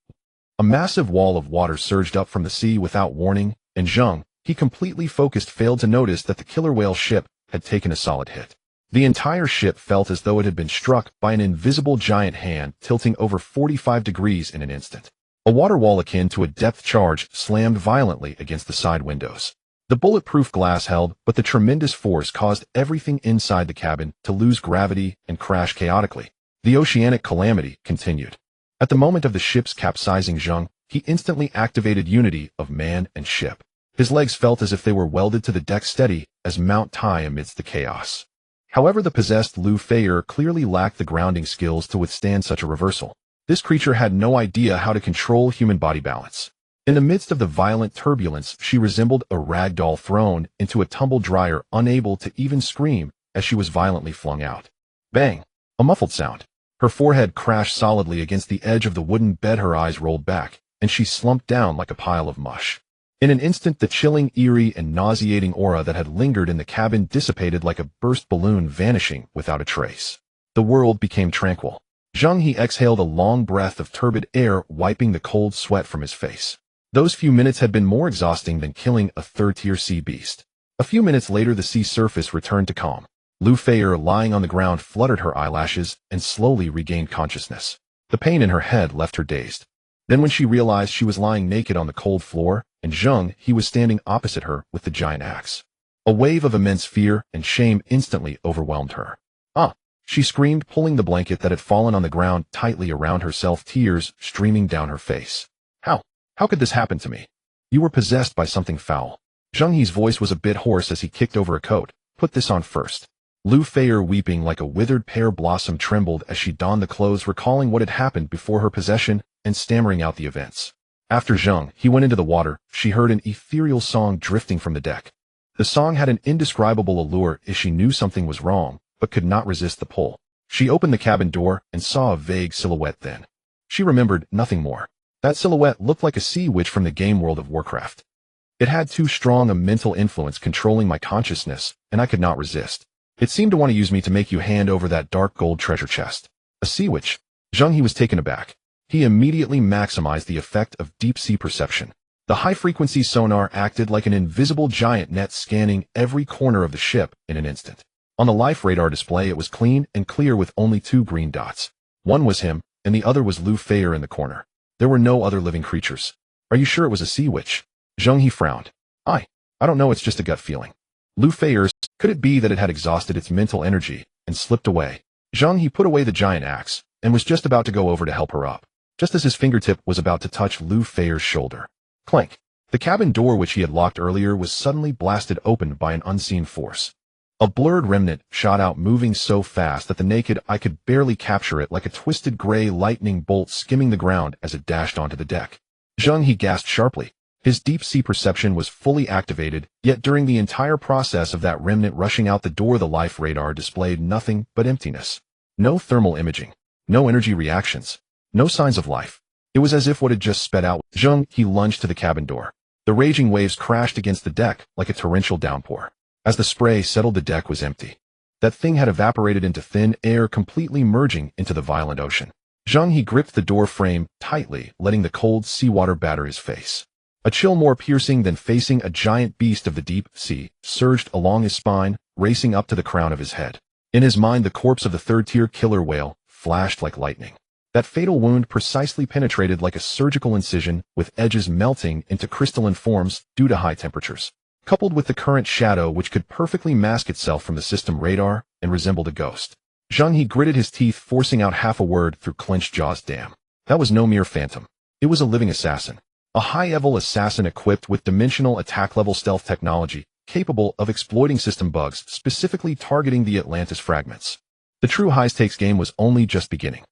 A massive wall of water surged up from the sea without warning, and Zheng He, completely focused, failed to notice that the killer whale ship had taken a solid hit. The entire ship felt as though it had been struck by an invisible giant hand, tilting over 45 degrees in an instant. A water wall akin to a depth charge slammed violently against the side windows. The bulletproof glass held, but the tremendous force caused everything inside the cabin to lose gravity and crash chaotically. The oceanic calamity continued. At the moment of the ship's capsizing, Zheng He instantly activated unity of man and ship. His legs felt as if they were welded to the deck, steady as Mount Tai amidst the chaos. However, the possessed Lu Feier clearly lacked the grounding skills to withstand such a reversal. This creature had no idea how to control human body balance. In the midst of the violent turbulence, she resembled a rag doll thrown into a tumble dryer, unable to even scream as she was violently flung out. Bang! A muffled sound. Her forehead crashed solidly against the edge of the wooden bed, her eyes rolled back, and she slumped down like a pile of mush. In an instant, the chilling, eerie, and nauseating aura that had lingered in the cabin dissipated like a burst balloon, vanishing without a trace. The world became tranquil. Zheng He exhaled a long breath of turbid air, wiping the cold sweat from his face. Those few minutes had been more exhausting than killing a third-tier sea beast. A few minutes later, the sea surface returned to calm. Lu Feier, lying on the ground, fluttered her eyelashes and slowly regained consciousness. The pain in her head left her dazed. Then when she realized she was lying naked on the cold floor, and Zheng He was standing opposite her with the giant axe. A wave of immense fear and shame instantly overwhelmed her. "Ah!" she screamed, pulling the blanket that had fallen on the ground tightly around herself, tears streaming down her face. How could this happen to me? You were possessed by something foul." Zheng He's voice was a bit hoarse as he kicked over a coat. "Put this on first." Lu Feier, weeping like a withered pear blossom, trembled as she donned the clothes, recalling what had happened before her possession and stammering out the events. After Zheng He went into the water, she heard an ethereal song drifting from the deck. The song had an indescribable allure as she knew something was wrong, but could not resist the pull. She opened the cabin door and saw a vague silhouette. Then she remembered nothing more. That silhouette looked like a sea witch from the game World of Warcraft. It had too strong a mental influence controlling my consciousness, and I could not resist. It seemed to want to use me to make you hand over that dark gold treasure chest. A sea witch? Zheng He was taken aback. He immediately maximized the effect of deep-sea perception. The high-frequency sonar acted like an invisible giant net scanning every corner of the ship in an instant. On the life radar display it was clean and clear with only 2 green dots. One was him, and the other was Lu Feier in the corner. There were no other living creatures. Are you sure it was a sea witch? Zheng He frowned. I don't know, it's just a gut feeling. Lu Feier, could it be that it had exhausted its mental energy and slipped away? Zheng He put away the giant axe and was just about to go over to help her up, just as his fingertip was about to touch Lu Feier's shoulder. Clank. The cabin door which he had locked earlier was suddenly blasted open by an unseen force. A blurred remnant shot out, moving so fast that the naked eye could barely capture it, like a twisted gray lightning bolt skimming the ground as it dashed onto the deck. Zheng He gasped sharply. His deep-sea perception was fully activated, yet during the entire process of that remnant rushing out the door the life radar displayed nothing but emptiness. No thermal imaging. No energy reactions. No signs of life. It was as if what had just sped out. Zheng He lunged to the cabin door. The raging waves crashed against the deck like a torrential downpour. As the spray settled, the deck was empty. That thing had evaporated into thin air, completely merging into the violent ocean. Zheng He gripped the door frame tightly, letting the cold seawater batter his face. A chill more piercing than facing a giant beast of the deep sea surged along his spine, racing up to the crown of his head. In his mind, the corpse of the third-tier killer whale flashed like lightning. That fatal wound precisely penetrated like a surgical incision, with edges melting into crystalline forms due to high temperatures. Coupled with the current shadow which could perfectly mask itself from the system radar and resembled a ghost. Zheng He gritted his teeth, forcing out half a word through clenched jaws. Damn. That was no mere phantom. It was a living assassin. A high-level assassin equipped with dimensional attack-level stealth technology, capable of exploiting system bugs, specifically targeting the Atlantis fragments. The true high-stakes game was only just beginning.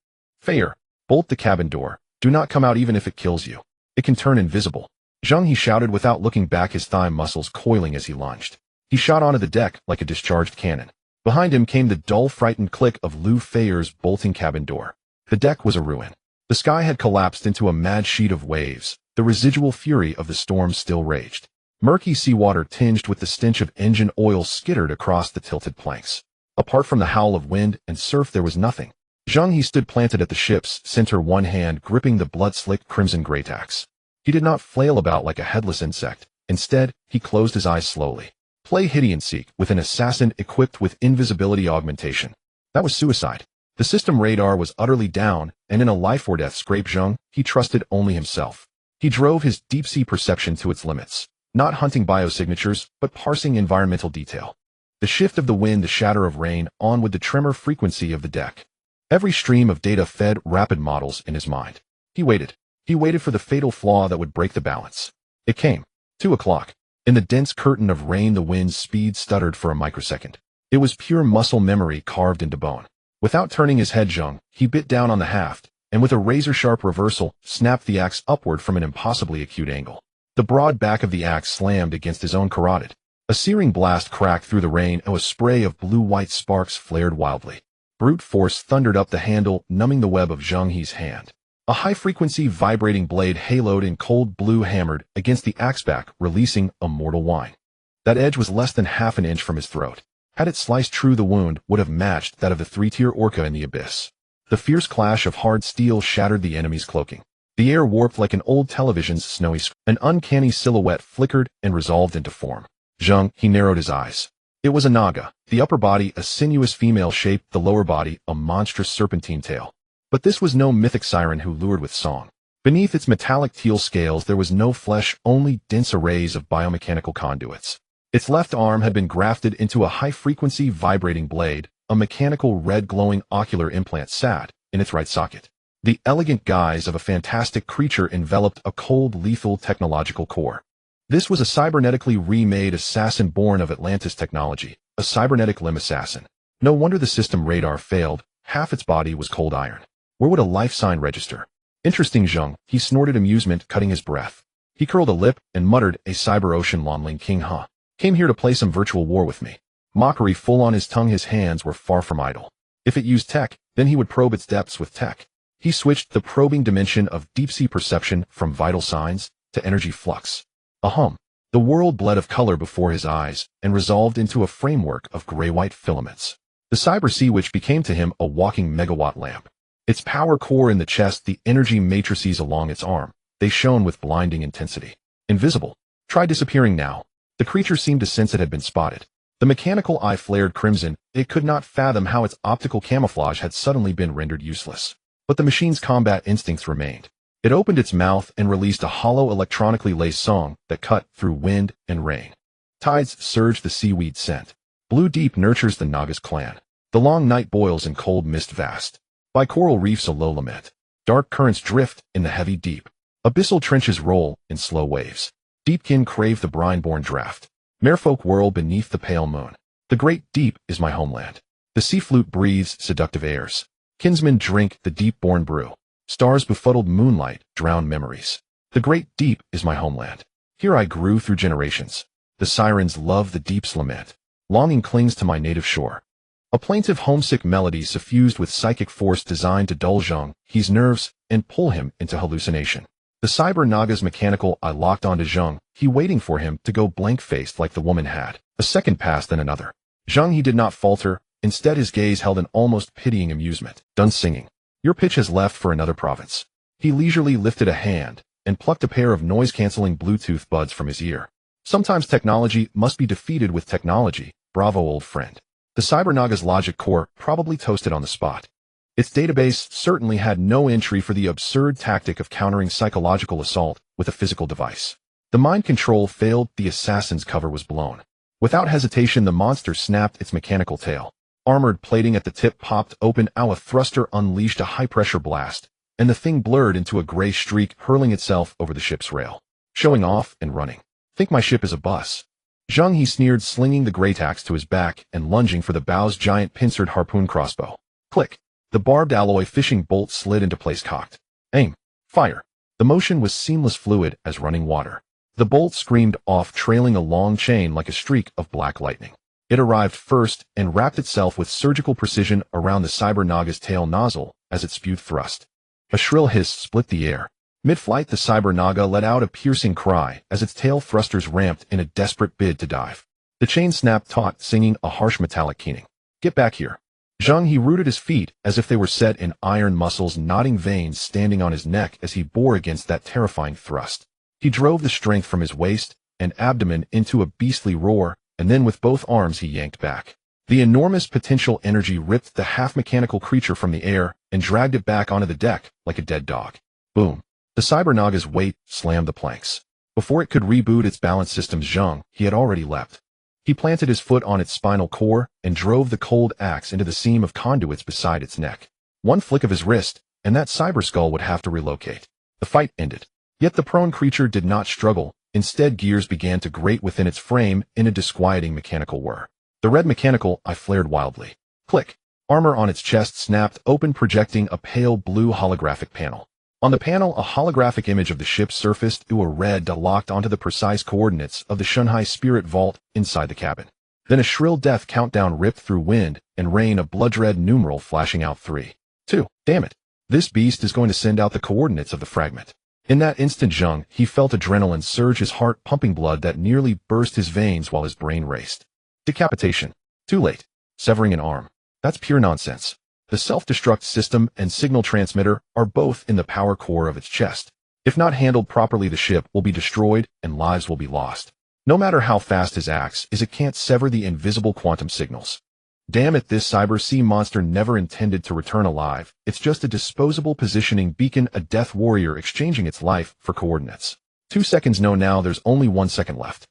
Feier, bolt the cabin door. Do not come out even if it kills you. It can turn invisible. Zheng He shouted without looking back, his thigh muscles coiling as he lunged. He shot onto the deck like a discharged cannon. Behind him came the dull, frightened click of Lu Feier's bolting cabin door. The deck was a ruin. The sky had collapsed into a mad sheet of waves. The residual fury of the storm still raged. Murky seawater tinged with the stench of engine oil skittered across the tilted planks. Apart from the howl of wind and surf, there was nothing. Zheng He stood planted at the ship's center, one hand gripping the blood-slicked crimson great axe. He did not flail about like a headless insect. Instead, he closed his eyes slowly. Play hide and seek with an assassin equipped with invisibility augmentation. That was suicide. The system radar was utterly down, and in a life-or-death scrape, Zheng He trusted only himself. He drove his deep-sea perception to its limits, not hunting biosignatures, but parsing environmental detail. The shift of the wind, the shatter of rain, on with the tremor frequency of the deck. Every stream of data fed rapid models in his mind. He waited. He waited for the fatal flaw that would break the balance. It came. 2 o'clock. In the dense curtain of rain, the wind's speed stuttered for a microsecond. It was pure muscle memory carved into bone. Without turning his head, Zheng He bit down on the haft, and with a razor-sharp reversal, snapped the axe upward from an impossibly acute angle. The broad back of the axe slammed against his own carotid. A searing blast cracked through the rain, and a spray of blue-white sparks flared wildly. Brute force thundered up the handle, numbing the web of Zheng He's hand. A high-frequency vibrating blade haloed in cold blue hammered against the axe back, releasing a mortal whine. That edge was less than half an inch from his throat. Had it sliced true, the wound would have matched that of the three-tier orca in the abyss. The fierce clash of hard steel shattered the enemy's cloaking. The air warped like an old television's snowy screen. An uncanny silhouette flickered and resolved into form. Zheng He narrowed his eyes. It was a naga, the upper body a sinuous female shape, the lower body a monstrous serpentine tail. But this was no mythic siren who lured with song. Beneath its metallic teal scales there was no flesh, only dense arrays of biomechanical conduits. Its left arm had been grafted into a high-frequency vibrating blade. A mechanical red glowing ocular implant sat in its right socket. The elegant guise of a fantastic creature enveloped a cold, lethal technological core. This was a cybernetically remade assassin born of Atlantis technology, a cybernetic limb assassin. No wonder the system radar failed. Half its body was cold iron. Where would a life sign register? Interesting, Zheng He snorted amusement, cutting his breath. He curled a lip and muttered, a cyber ocean lonling king, huh? Came here to play some virtual war with me. Mockery full on his tongue, his hands were far from idle. If it used tech, then he would probe its depths with tech. He switched the probing dimension of deep-sea perception from vital signs to energy flux. A hum. The world bled of color before his eyes and resolved into a framework of gray-white filaments. The cyber sea witch became to him a walking megawatt lamp. Its power core in the chest, the energy matrices along its arm, they shone with blinding intensity. Invisible. Try disappearing now. The creature seemed to sense it had been spotted. The mechanical eye flared crimson. It could not fathom how its optical camouflage had suddenly been rendered useless. But the machine's combat instincts remained. It opened its mouth and released a hollow electronically laced song that cut through wind and rain. Tides surged the seaweed scent. Blue deep nurtures the Naga's clan. The long night boils in cold mist vast. By coral reefs a low lament. Dark currents drift in the heavy deep. Abyssal trenches roll in slow waves. Deepkin crave the brine-born draught. Merfolk whirl beneath the pale moon. The great deep is my homeland. The sea flute breathes seductive airs. Kinsmen drink the deep-born brew. Stars befuddled moonlight drown memories. The great deep is my homeland. Here I grew through generations. The sirens love the deep's lament. Longing clings to my native shore. A plaintive homesick melody suffused with psychic force designed to dull Zheng He's nerves and pull him into hallucination. The cyber Naga's mechanical eye locked onto Zheng He, waiting for him to go blank-faced like the woman had. A second passed, then another. Zheng He did not falter. Instead his gaze held an almost pitying amusement. Done singing. Your pitch has left for another province. He leisurely lifted a hand and plucked a pair of noise-canceling Bluetooth buds from his ear. Sometimes technology must be defeated with technology. Bravo, old friend. The Cybernaga's logic core probably toasted on the spot. Its database certainly had no entry for the absurd tactic of countering psychological assault with a physical device. The mind control failed. The assassin's cover was blown. Without hesitation, the monster snapped its mechanical tail. Armored plating at the tip popped open. A thruster unleashed a high-pressure blast, and the thing blurred into a gray streak, hurling itself over the ship's rail. Showing off and running. Think my ship is a bus. Zheng He sneered, slinging the greataxe to his back and lunging for the bow's giant pincered harpoon crossbow. Click. The barbed alloy fishing bolt slid into place. Cocked. Aim. Fire. The motion was seamless, fluid as running water. The bolt screamed off, trailing a long chain like a streak of black lightning. It arrived first and wrapped itself with surgical precision around the cyber Naga's tail nozzle as it spewed thrust. A shrill hiss split the air. Mid-flight, the cyber Naga let out a piercing cry as its tail thrusters ramped in a desperate bid to dive. The chain snapped taut, singing a harsh metallic keening. Get back here. Zheng He rooted his feet as if they were set in iron muscles, knotting veins standing on his neck as he bore against that terrifying thrust. He drove the strength from his waist and abdomen into a beastly roar, and then with both arms he yanked back. The enormous potential energy ripped the half-mechanical creature from the air and dragged it back onto the deck like a dead dog. Boom. The Cybernaga's weight slammed the planks. Before it could reboot its balance systems, Zheng He had already leapt. He planted his foot on its spinal core and drove the cold axe into the seam of conduits beside its neck. One flick of his wrist, and that cyber skull would have to relocate. The fight ended. Yet the prone creature did not struggle. Instead, gears began to grate within its frame in a disquieting mechanical whir. The red mechanical eye flared wildly. Click. Armor on its chest snapped open, projecting a pale blue holographic panel. On the panel, a holographic image of the ship surfaced through a red dot locked onto the precise coordinates of the Zheng He spirit vault inside the cabin. Then a shrill death countdown ripped through wind and rain, a blood-red numeral flashing out 3, 2. Damn it. This beast is going to send out the coordinates of the fragment. In that instant, Zheng He felt adrenaline surge, his heart pumping blood that nearly burst his veins while his brain raced. Decapitation. Too late. Severing an arm. That's pure nonsense. The self-destruct system and signal transmitter are both in the power core of its chest. If not handled properly, the ship will be destroyed and lives will be lost. No matter how fast his axe is, it can't sever the invisible quantum signals. Damn it, this cyber sea monster never intended to return alive. It's just a disposable positioning beacon, a death warrior exchanging its life for coordinates. 2 seconds. No, now there's only 1 second left.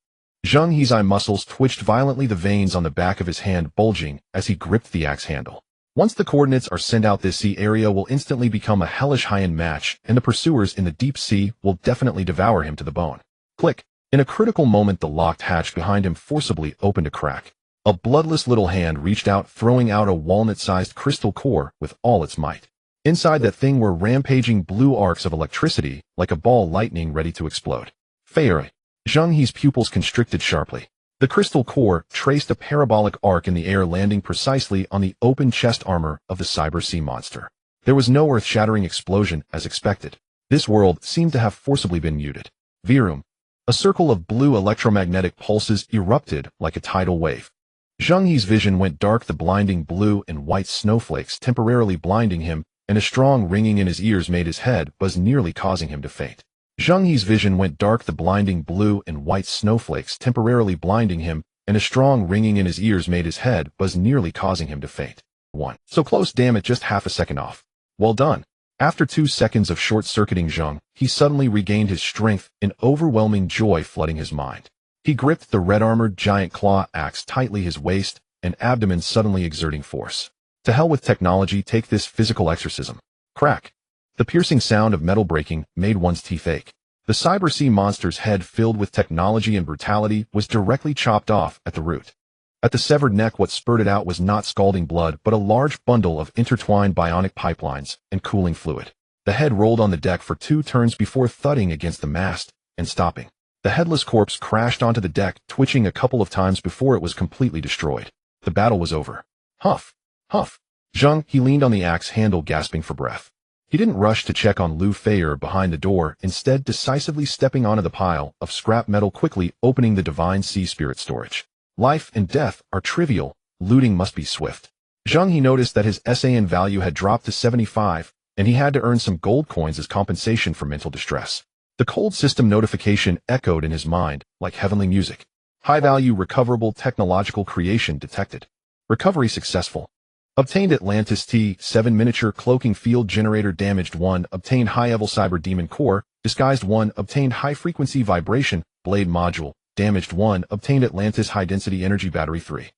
Zheng He's eye muscles twitched violently, the veins on the back of his hand bulging as he gripped the axe handle. Once the coordinates are sent out, this sea area will instantly become a hellish high-end match, and the pursuers in the deep sea will definitely devour him to the bone. Click. In a critical moment, the locked hatch behind him forcibly opened a crack. A bloodless little hand reached out, throwing out a walnut-sized crystal core with all its might. Inside that thing were rampaging blue arcs of electricity, like a ball lightning ready to explode. Fairy. Zheng He's pupils constricted sharply. The crystal core traced a parabolic arc in the air, landing precisely on the open chest armor of the cyber sea monster. There was no earth-shattering explosion as expected. This world seemed to have forcibly been muted. Virum. A circle of blue electromagnetic pulses erupted like a tidal wave. Zheng He's vision went dark, the blinding blue and white snowflakes temporarily blinding him, and a strong ringing in his ears made his head buzz, nearly causing him to faint. Zheng He's vision went dark, the blinding blue and white snowflakes temporarily blinding him, and a strong ringing in his ears made his head buzz, nearly causing him to faint. 1. So close, damn it, just half a second off. Well done. After 2 seconds of short-circuiting Zheng, he suddenly regained his strength, an overwhelming joy flooding his mind. He gripped the red-armored giant claw axe tightly, his waist and abdomen suddenly exerting force. To hell with technology, take this physical exorcism. Crack. The piercing sound of metal breaking made one's teeth ache. The cyber sea monster's head, filled with technology and brutality, was directly chopped off at the root. At the severed neck, what spurted out was not scalding blood, but a large bundle of intertwined bionic pipelines and cooling fluid. The head rolled on the deck for 2 turns before thudding against the mast and stopping. The headless corpse crashed onto the deck, twitching a couple of times before it was completely destroyed. The battle was over. Huff. Huff. Zheng He leaned on the axe handle, gasping for breath. He didn't rush to check on Lu Feier behind the door, instead decisively stepping onto the pile of scrap metal, quickly opening the divine sea spirit storage. Life and death are trivial, looting must be swift. Zheng He noticed that his SAN value had dropped to 75, and he had to earn some gold coins as compensation for mental distress. The cold system notification echoed in his mind like heavenly music. High-value recoverable technological creation detected. Recovery successful. Obtained Atlantis T7 miniature cloaking field generator, damaged 1. Obtained high-level cyber demon core, disguised 1. Obtained high-frequency vibration blade module, damaged 1. Obtained Atlantis high-density energy battery 3.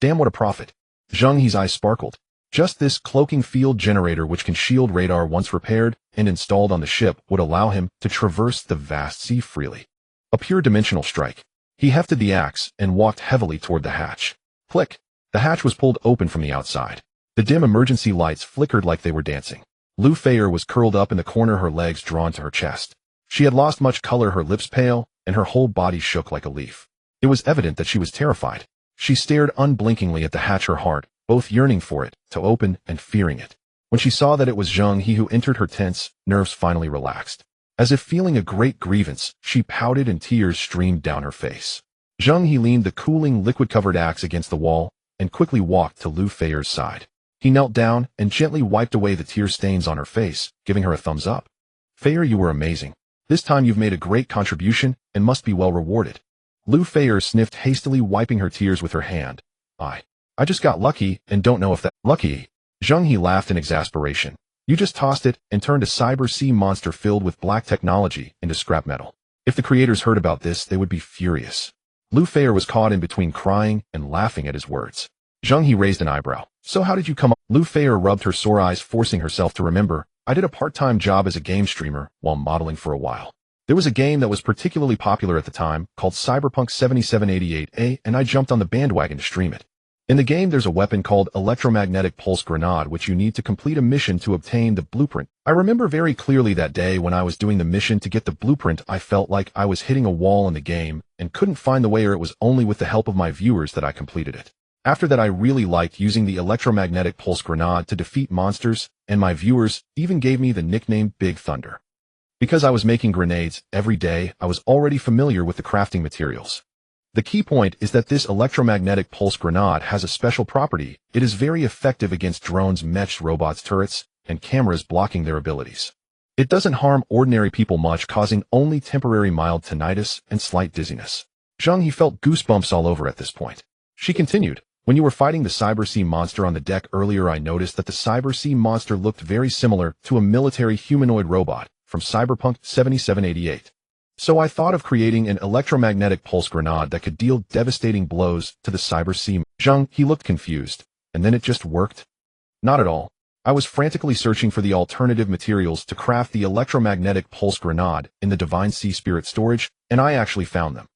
Damn, what a profit. Zheng He's eyes sparkled. Just this cloaking field generator, which can shield radar once repaired and installed on the ship, would allow him to traverse the vast sea freely. A pure dimensional strike. He hefted the axe and walked heavily toward the hatch. Click. The hatch was pulled open from the outside. The dim emergency lights flickered like they were dancing. Lu Feier was curled up in the corner, her legs drawn to her chest. She had lost much color, her lips pale, and her whole body shook like a leaf. It was evident that she was terrified. She stared unblinkingly at the hatch, her heart both yearning for it to open and fearing it. When she saw that it was Zheng He who entered, her tense nerves finally relaxed. As if feeling a great grievance, she pouted and tears streamed down her face. Zheng He leaned the cooling, liquid-covered axe against the wall and quickly walked to Lu Feier's side. He knelt down and gently wiped away the tear stains on her face, giving her a thumbs up. Feier, you were amazing. This time you've made a great contribution and must be well rewarded. Lu Feier sniffed hastily, wiping her tears with her hand. I just got lucky and don't know if that lucky. Zheng He laughed in exasperation. You just tossed it and turned a cyber sea monster filled with black technology into scrap metal. If the creators heard about this, they would be furious. Lu Feier was caught in between crying and laughing at his words. Zheng He raised an eyebrow. So how did you come up? Lu Feier rubbed her sore eyes, forcing herself to remember. I did a part-time job as a game streamer while modeling for a while. There was a game that was particularly popular at the time called Cyberpunk 7788A, and I jumped on the bandwagon to stream it. In the game, there's a weapon called electromagnetic pulse grenade, which you need to complete a mission to obtain the blueprint. I remember very clearly that day when I was doing the mission to get the blueprint, I felt like I was hitting a wall in the game and couldn't find the way, or it was only with the help of my viewers that I completed it. After that, I really liked using the electromagnetic pulse grenade to defeat monsters, and my viewers even gave me the nickname Big Thunder. Because I was making grenades every day, I was already familiar with the crafting materials. The key point is that this electromagnetic pulse grenade has a special property. It is very effective against drones, mech robots, turrets, and cameras, blocking their abilities. It doesn't harm ordinary people much, causing only temporary mild tinnitus and slight dizziness. Zheng He felt goosebumps all over at this point. She continued, when you were fighting the cyber sea monster on the deck earlier, I noticed that the cyber sea monster looked very similar to a military humanoid robot from Cyberpunk 7788. So I thought of creating an electromagnetic pulse grenade that could deal devastating blows to the cyber sea. Zheng He looked confused, and then it just worked? Not at all. I was frantically searching for the alternative materials to craft the electromagnetic pulse grenade in the divine sea spirit storage, and I actually found them.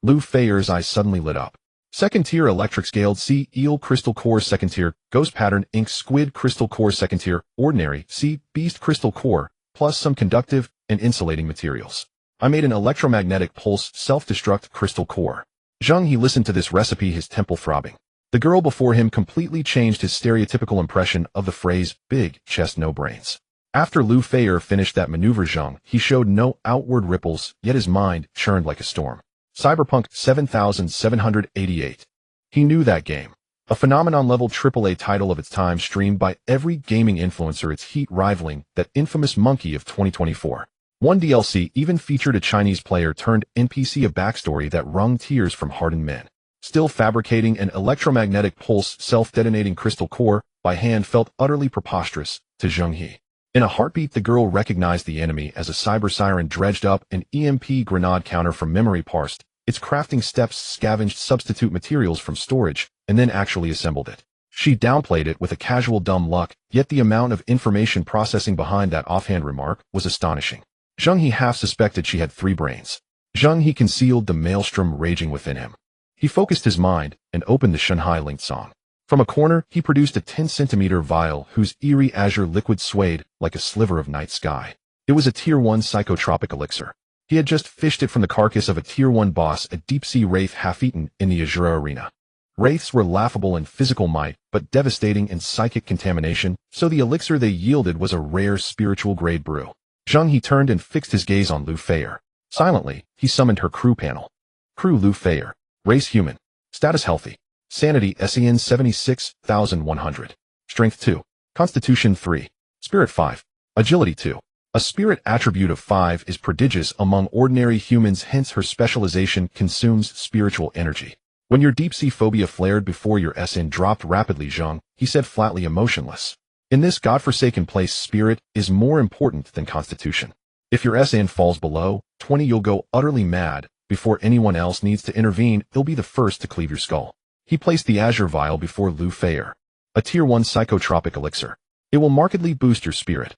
Lu Feier's eyes suddenly lit up. Second tier electric scaled sea eel crystal core, second tier ghost pattern ink squid crystal core, second tier ordinary sea beast crystal core, plus some conductive and insulating materials. I made an electromagnetic pulse self-destruct crystal core. Zheng He listened to this recipe, his temple throbbing. The girl before him completely changed his stereotypical impression of the phrase big chest no brains. After Lu Feier finished that maneuver, Zheng He showed no outward ripples, yet his mind churned like a storm. Cyberpunk 7788. He knew that game. A phenomenon-level AAA title of its time, streamed by every gaming influencer, its heat rivaling that infamous Monkey of 2024. One DLC even featured a Chinese player turned NPC, a backstory that wrung tears from hardened men. Still fabricating an electromagnetic pulse self-detonating crystal core by hand felt utterly preposterous to Zheng He. In a heartbeat, the girl recognized the enemy as a cyber siren, dredged up an EMP grenade counter from memory, parsed its crafting steps, scavenged substitute materials from storage, and then actually assembled it. She downplayed it with a casual dumb luck, yet the amount of information processing behind that offhand remark was astonishing. Zheng He half suspected she had 3 brains. Zheng He concealed the maelstrom raging within him. He focused his mind and opened the Shanghai linked song. From a corner, he produced a 10-centimeter vial whose eerie azure liquid swayed like a sliver of night sky. It was a Tier 1 psychotropic elixir. He had just fished it from the carcass of a Tier 1 boss, a deep-sea wraith half-eaten in the Azura arena. Wraiths were laughable in physical might, but devastating in psychic contamination, so the elixir they yielded was a rare spiritual-grade brew. Zheng He turned and fixed his gaze on Lu Feier. Silently, he summoned her crew panel. Crew: Lu Feier. Race: human. Status: healthy. Sanity: SEN 76,100. Strength: 2. Constitution: 3. Spirit: 5. Agility: 2. A spirit attribute of 5 is prodigious among ordinary humans, hence her specialization consumes spiritual energy. When your deep-sea phobia flared before your SN dropped rapidly, Zheng He said flatly, emotionless. In this godforsaken place, spirit is more important than constitution. If your SN falls below 20, you'll go utterly mad. Before anyone else needs to intervene, he'll be the first to cleave your skull. He placed the azure vial before Lu Feier. A Tier 1 psychotropic elixir. It will markedly boost your spirit.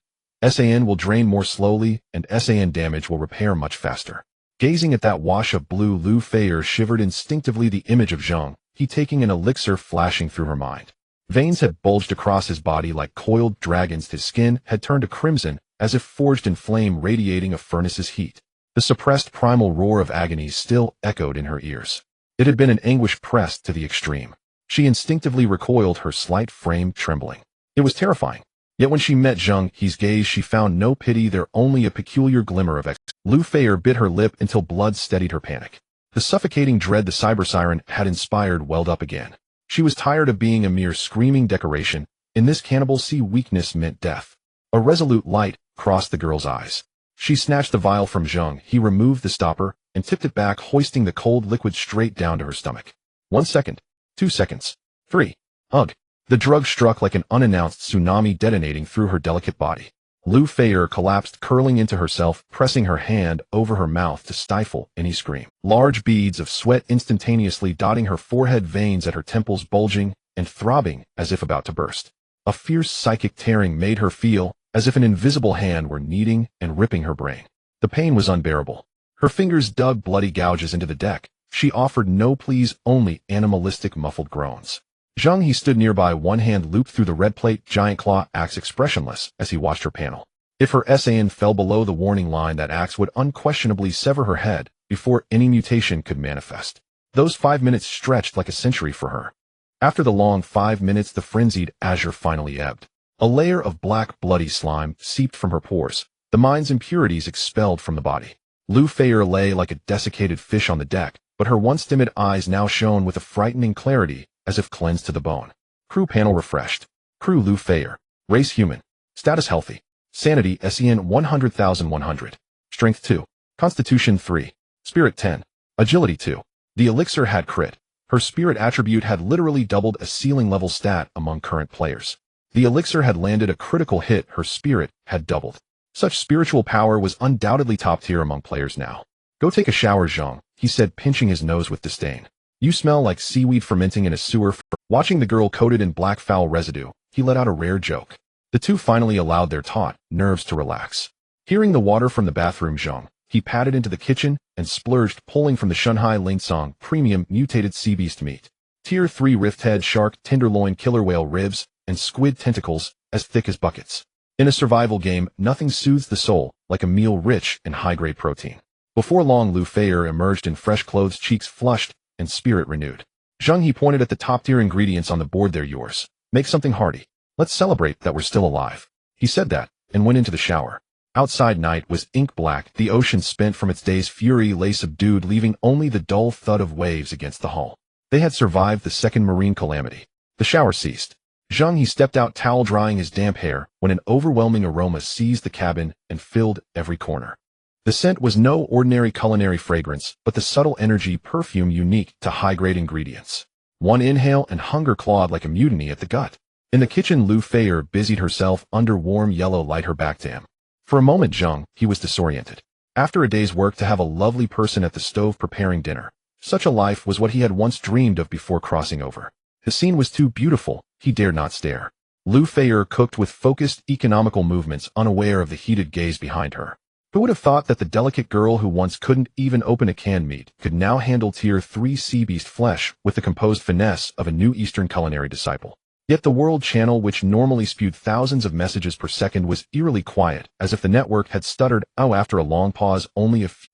SAN will drain more slowly, and SAN damage will repair much faster. Gazing at that wash of blue, Lu Feier shivered instinctively, the image of Zheng He taking an elixir flashing through her mind. Veins had bulged across his body like coiled dragons. His skin had turned to crimson, as if forged in flame, radiating a furnace's heat. The suppressed primal roar of agony still echoed in her ears. It had been an anguish pressed to the extreme. She instinctively recoiled, her slight frame trembling. It was terrifying. Yet when she met Zheng He's gaze, she found no pity there, only a peculiar glimmer of Lu Feier bit her lip until blood steadied her panic. The suffocating dread the cyber siren had inspired welled up again. She was tired of being a mere screaming decoration. In this cannibal sea, weakness meant death. A resolute light crossed the girl's eyes. She snatched the vial from Zheng He, removed the stopper, and tipped it back, hoisting the cold liquid straight down to her stomach. 1 second. 2 seconds. 3. Ugh. The drug struck like an unannounced tsunami, detonating through her delicate body. Lu Feier collapsed, curling into herself, pressing her hand over her mouth to stifle any scream. Large beads of sweat instantaneously dotting her forehead, veins at her temples bulging and throbbing as if about to burst. A fierce psychic tearing made her feel as if an invisible hand were kneading and ripping her brain. The pain was unbearable. Her fingers dug bloody gouges into the deck. She offered no pleas, only animalistic muffled groans. Zheng He stood nearby, one hand looped through the red plate, giant claw axe, expressionless as he watched her panel. If her SAN fell below the warning line, that axe would unquestionably sever her head before any mutation could manifest. Those 5 minutes stretched like a century for her. After the long 5 minutes, the frenzied azure finally ebbed. A layer of black, bloody slime seeped from her pores, the mind's impurities expelled from the body. Lu Feier lay like a desiccated fish on the deck, but her once timid eyes now shone with a frightening clarity, as if cleansed to the bone. Crew panel refreshed. Crew: Lu Feier. Race: human. Status: healthy. Sanity: SEN 100,100. Strength: 2. Constitution: 3. Spirit: 10. Agility: 2. The elixir had crit. Her spirit attribute had literally doubled, a ceiling-level stat among current players. The elixir had landed a critical hit, her spirit had doubled. Such spiritual power was undoubtedly top tier among players now. Go take a shower, Zheng He said, pinching his nose with disdain. You smell like seaweed fermenting in a sewer. Watching the girl coated in black foul residue, he let out a rare joke. The two finally allowed their taut nerves to relax. Hearing the water from the bathroom, Zheng He padded into the kitchen and splurged, pulling from the Shanghai Lingsong premium mutated sea beast meat. Tier 3 rifthead shark, tenderloin, killer whale ribs, and squid tentacles as thick as buckets. In a survival game, nothing soothes the soul like a meal rich in high-grade protein. Before long, Lu Feier emerged in fresh clothes, cheeks flushed and spirit renewed. Zheng He pointed at the top-tier ingredients on the board. They're yours. Make something hearty. Let's celebrate that we're still alive. He said that, and went into the shower. Outside night was ink black, the ocean spent from its day's fury lay subdued, leaving only the dull thud of waves against the hull. They had survived the second marine calamity. The shower ceased. Zheng He stepped out, towel drying his damp hair, when an overwhelming aroma seized the cabin and filled every corner. The scent was no ordinary culinary fragrance, but the subtle energy perfume unique to high-grade ingredients. One inhale and hunger clawed like a mutiny at the gut. In the kitchen, Lu Feier busied herself under warm yellow light, her back to him. For a moment, Zheng He was disoriented. After a day's work, to have a lovely person at the stove preparing dinner. Such a life was what he had once dreamed of before crossing over. The scene was too beautiful, he dared not stare. Lu Feier cooked with focused, economical movements, unaware of the heated gaze behind her. Who would have thought that the delicate girl who once couldn't even open a canned meat could now handle tier 3 sea beast flesh with the composed finesse of a new Eastern culinary disciple? Yet the World Channel, which normally spewed thousands of messages per second, was eerily quiet, as if the network had stuttered out after a long pause.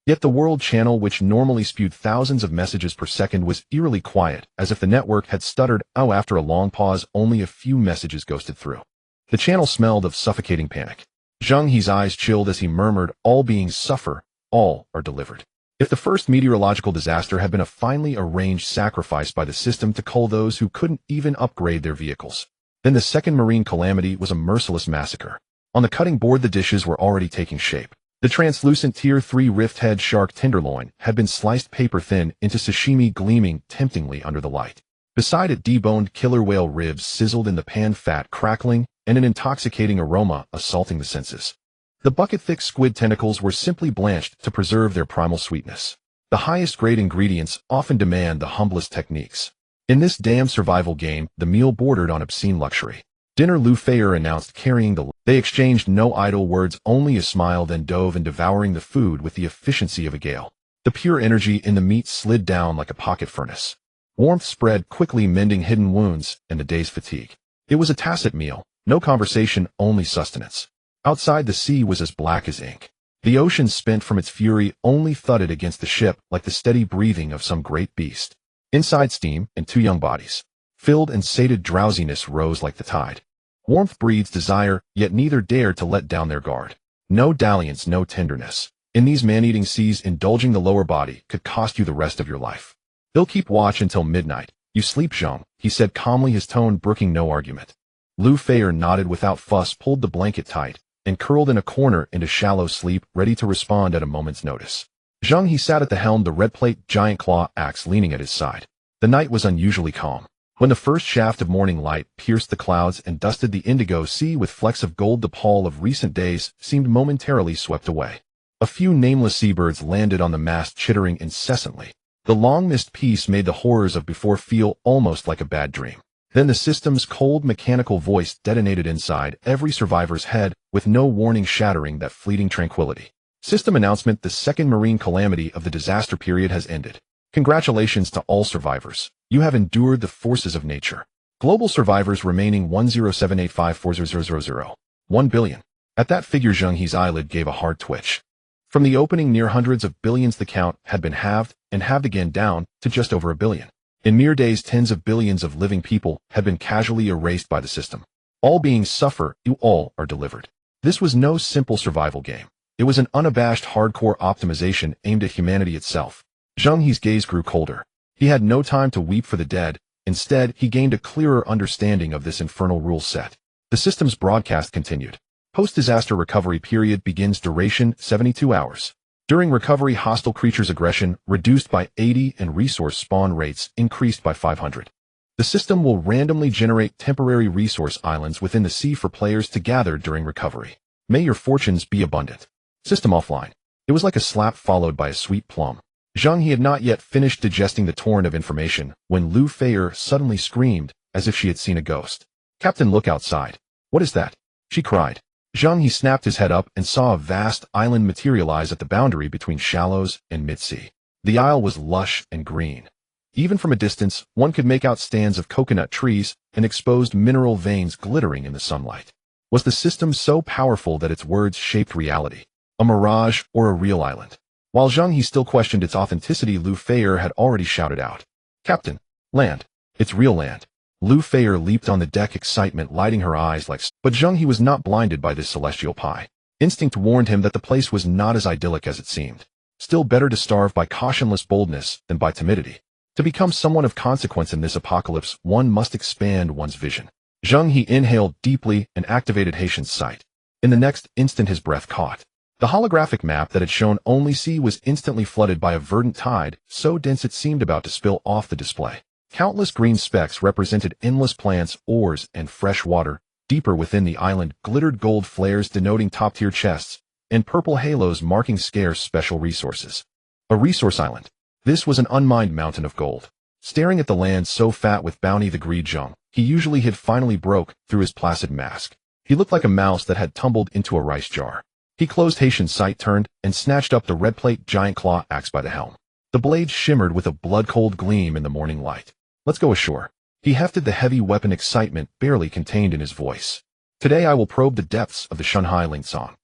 Yet the World Channel, which normally spewed thousands of messages per second, was eerily quiet, as if the network had stuttered out after a long pause. Only a few messages ghosted through. The channel smelled of suffocating panic. Zheng He's eyes chilled as he murmured, "All beings suffer, all are delivered." If the first meteorological disaster had been a finely arranged sacrifice by the system to cull those who couldn't even upgrade their vehicles, then the second marine calamity was a merciless massacre. On the cutting board, the dishes were already taking shape. The translucent tier 3 rift-head shark tenderloin had been sliced paper thin into sashimi, gleaming temptingly under the light. Beside it, deboned killer whale ribs sizzled in the pan, fat crackling, and an intoxicating aroma assaulting the senses. The bucket-thick squid tentacles were simply blanched to preserve their primal sweetness. The highest-grade ingredients often demand the humblest techniques. In this damn survival game, the meal bordered on obscene luxury. "Dinner," Lu Feier announced, carrying the... They exchanged no idle words, only a smile, then dove in, devouring the food with the efficiency of a gale. The pure energy in the meat slid down like a pocket furnace. Warmth spread quickly, mending hidden wounds and the day's fatigue. It was a tacit meal. No conversation, only sustenance. Outside, the sea was as black as ink. The ocean, spent from its fury, only thudded against the ship like the steady breathing of some great beast. Inside, steam and 2 young bodies. Filled and sated, drowsiness rose like the tide. Warmth breeds desire, yet neither dared to let down their guard. No dalliance, no tenderness. In these man-eating seas, indulging the lower body could cost you the rest of your life. "They'll keep watch until midnight. You sleep, Zheng," he said calmly, his tone brooking no argument. Lu Feier nodded without fuss, pulled the blanket tight, and curled in a corner into shallow sleep, ready to respond at a moment's notice. Zheng He sat at the helm, the red plate giant claw axe leaning at his side. The night was unusually calm. When the first shaft of morning light pierced the clouds and dusted the indigo sea with flecks of gold, the pall of recent days seemed momentarily swept away. A few nameless seabirds landed on the mast, chittering incessantly. The long-missed peace made the horrors of before feel almost like a bad dream. Then the system's cold mechanical voice detonated inside every survivor's head, with no warning, shattering that fleeting tranquility. System announcement: the second marine calamity of the disaster period has ended. Congratulations to all survivors. You have endured the forces of nature. Global survivors remaining 107854000. 1 billion. At that figure, Zheng He's eyelid gave a hard twitch. From the opening near hundreds of billions, the count had been halved and halved again, down to just over a billion. In mere days, tens of billions of living people had been casually erased by the system. All beings suffer, you all are delivered. This was no simple survival game. It was an unabashed hardcore optimization aimed at humanity itself. Zheng He's gaze grew colder. He had no time to weep for the dead. Instead, he gained a clearer understanding of this infernal rule set. The system's broadcast continued. Post-disaster recovery period begins, duration 72 hours. During recovery, hostile creatures' aggression reduced by 80 and resource spawn rates increased by 500. The system will randomly generate temporary resource islands within the sea for players to gather during recovery. May your fortunes be abundant. System offline. It was like a slap followed by a sweet plum. Zheng He had not yet finished digesting the torrent of information when Lu Feier suddenly screamed, as if she had seen a ghost. "Captain, look outside." "What is that?" she cried. Zheng He snapped his head up and saw a vast island materialize at the boundary between shallows and mid-sea. The isle was lush and green. Even from a distance, one could make out stands of coconut trees and exposed mineral veins glittering in the sunlight. Was the system so powerful that its words shaped reality? A mirage or a real island? While Zheng He still questioned its authenticity, Lu Feier had already shouted out, "Captain, land. It's real land. Lu Feier leaped on the deck, excitement lighting her eyes but Zheng He was not blinded by this celestial pie. Instinct warned him that the place was not as idyllic as it seemed. Still better to starve by cautionless boldness than by timidity. To become someone of consequence in this apocalypse, one must expand one's vision. Zheng He inhaled deeply and activated Haitian's sight. In the next instant his breath caught. The holographic map that had shown only sea was instantly flooded by a verdant tide, so dense it seemed about to spill off the display. Countless green specks represented endless plants, ores, and fresh water. Deeper within the island glittered gold flares denoting top-tier chests, and purple halos marking scarce special resources. A resource island. This was an unmined mountain of gold. Staring at the land so fat with bounty, the greed Zheng He usually hid finally broke through his placid mask. He looked like a mouse that had tumbled into a rice jar. He closed Haitian's sight, turned, and snatched up the red plate giant claw axe by the helm. The blade shimmered with a blood-cold gleam in the morning light. Let's go ashore. He hefted the heavy weapon, excitement barely contained in his voice. Today I will probe the depths of the Shanghai Lingsong.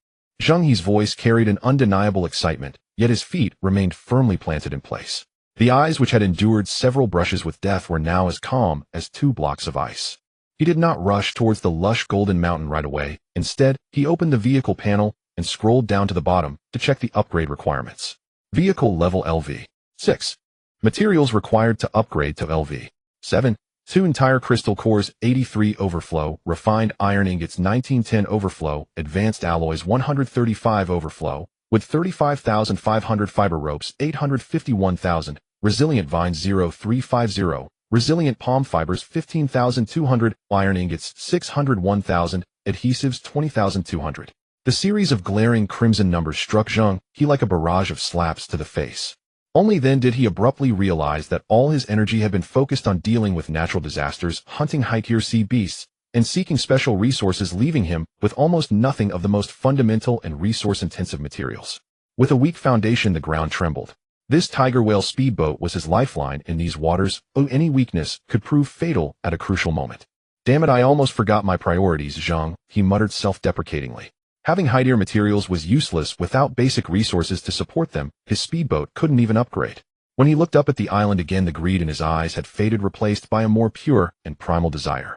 Zheng He's voice carried an undeniable excitement, yet his feet remained firmly planted in place. The eyes, which had endured several brushes with death, were now as calm as 2 blocks of ice. He did not rush towards the lush golden mountain right away. Instead, he opened the vehicle panel and scrolled down to the bottom to check the upgrade requirements. Vehicle level LV 6. Materials required to upgrade to LV 7. 2 entire crystal cores, 83 overflow, refined iron ingots 1910 overflow, advanced alloys 135 overflow, with 35,500 fiber ropes 851,000, resilient vines 0350, resilient palm fibers 15,200, iron ingots 601,000, adhesives 20,200. The series of glaring crimson numbers struck Zheng He like a barrage of slaps to the face. Only then did he abruptly realize that all his energy had been focused on dealing with natural disasters, hunting high-tier sea beasts, and seeking special resources, leaving him with almost nothing of the most fundamental and resource-intensive materials. With a weak foundation, the ground trembled. This tiger whale speedboat was his lifeline in these waters. Any weakness could prove fatal at a crucial moment. Damn it, I almost forgot my priorities, Zheng He muttered self-deprecatingly. Having high-tier materials was useless without basic resources to support them. His speedboat couldn't even upgrade. When he looked up at the island again, the greed in his eyes had faded, replaced by a more pure and primal desire.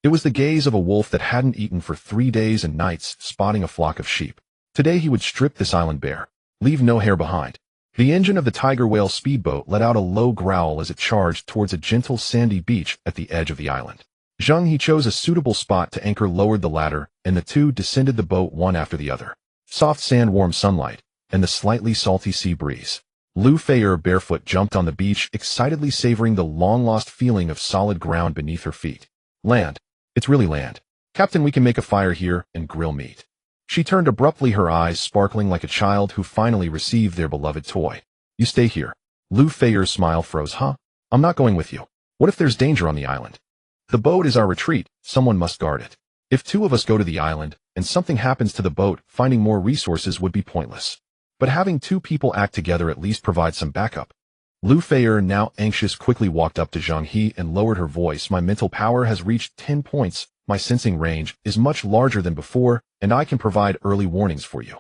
It was the gaze of a wolf that hadn't eaten for 3 days and nights, spotting a flock of sheep. Today he would strip this island bare, leave no hair behind. The engine of the tiger whale speedboat let out a low growl as it charged towards a gentle sandy beach at the edge of the island. Zheng He chose a suitable spot to anchor, lowered the ladder, and the two descended the boat one after the other. Soft sand, warm sunlight, and the slightly salty sea breeze. Lu Feier, barefoot, jumped on the beach, excitedly savoring the long-lost feeling of solid ground beneath her feet. Land. It's really land. Captain, we can make a fire here and grill meat. She turned abruptly, her eyes sparkling like a child who finally received their beloved toy. You stay here. Lu Feier's smile froze. Huh? I'm not going with you. What if there's danger on the island? The boat is our retreat. Someone must guard it. If 2 of us go to the island and something happens to the boat, finding more resources would be pointless. But having 2 people act together at least provides some backup. Lu Feier, now anxious, quickly walked up to Zheng He and lowered her voice. My mental power has reached 10 points. My sensing range is much larger than before, and I can provide early warnings for you.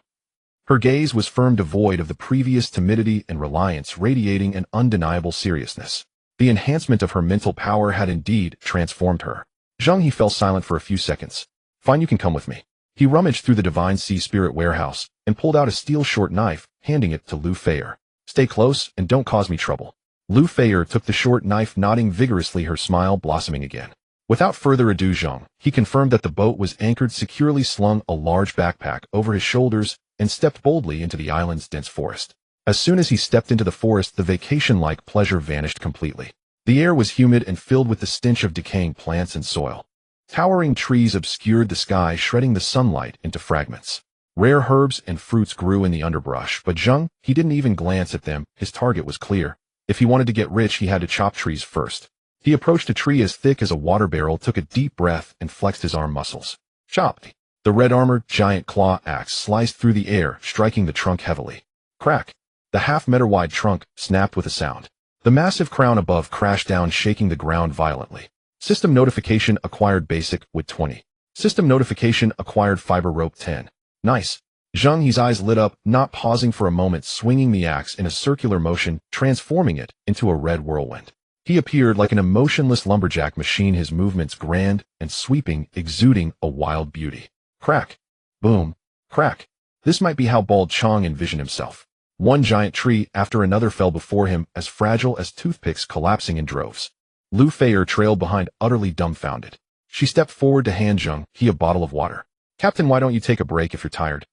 Her gaze was firm, devoid of the previous timidity and reliance, radiating an undeniable seriousness. The enhancement of her mental power had indeed transformed her. Zheng He fell silent for a few seconds. Fine, you can come with me. He rummaged through the Divine Sea Spirit warehouse and pulled out a steel short knife, handing it to Lu Feier. Stay close and don't cause me trouble. Lu Feier took the short knife, nodding vigorously, her smile blossoming again. Without further ado, Zheng He confirmed that the boat was anchored securely, slung a large backpack over his shoulders, and stepped boldly into the island's dense forest. As soon as he stepped into the forest, the vacation-like pleasure vanished completely. The air was humid and filled with the stench of decaying plants and soil. Towering trees obscured the sky, shredding the sunlight into fragments. Rare herbs and fruits grew in the underbrush, but Zheng He didn't even glance at them. His target was clear. If he wanted to get rich, he had to chop trees first. He approached a tree as thick as a water barrel, took a deep breath, and flexed his arm muscles. Chop! The red-armored giant claw axe sliced through the air, striking the trunk heavily. Crack! The half-meter-wide trunk snapped with a sound. The massive crown above crashed down, shaking the ground violently. System notification acquired basic with 20. System notification acquired fiber rope 10. Nice. Zheng He's eyes lit up, not pausing for a moment, swinging the axe in a circular motion, transforming it into a red whirlwind. He appeared like an emotionless lumberjack machine, his movements grand and sweeping, exuding a wild beauty. Crack. Boom. Crack. This might be how Bald Chong envisioned himself. One giant tree after another fell before him, as fragile as toothpicks, collapsing in droves. Lu Feier trailed behind, utterly dumbfounded. She stepped forward to hand Zheng He a bottle of water. Captain, why don't you take a break if you're tired?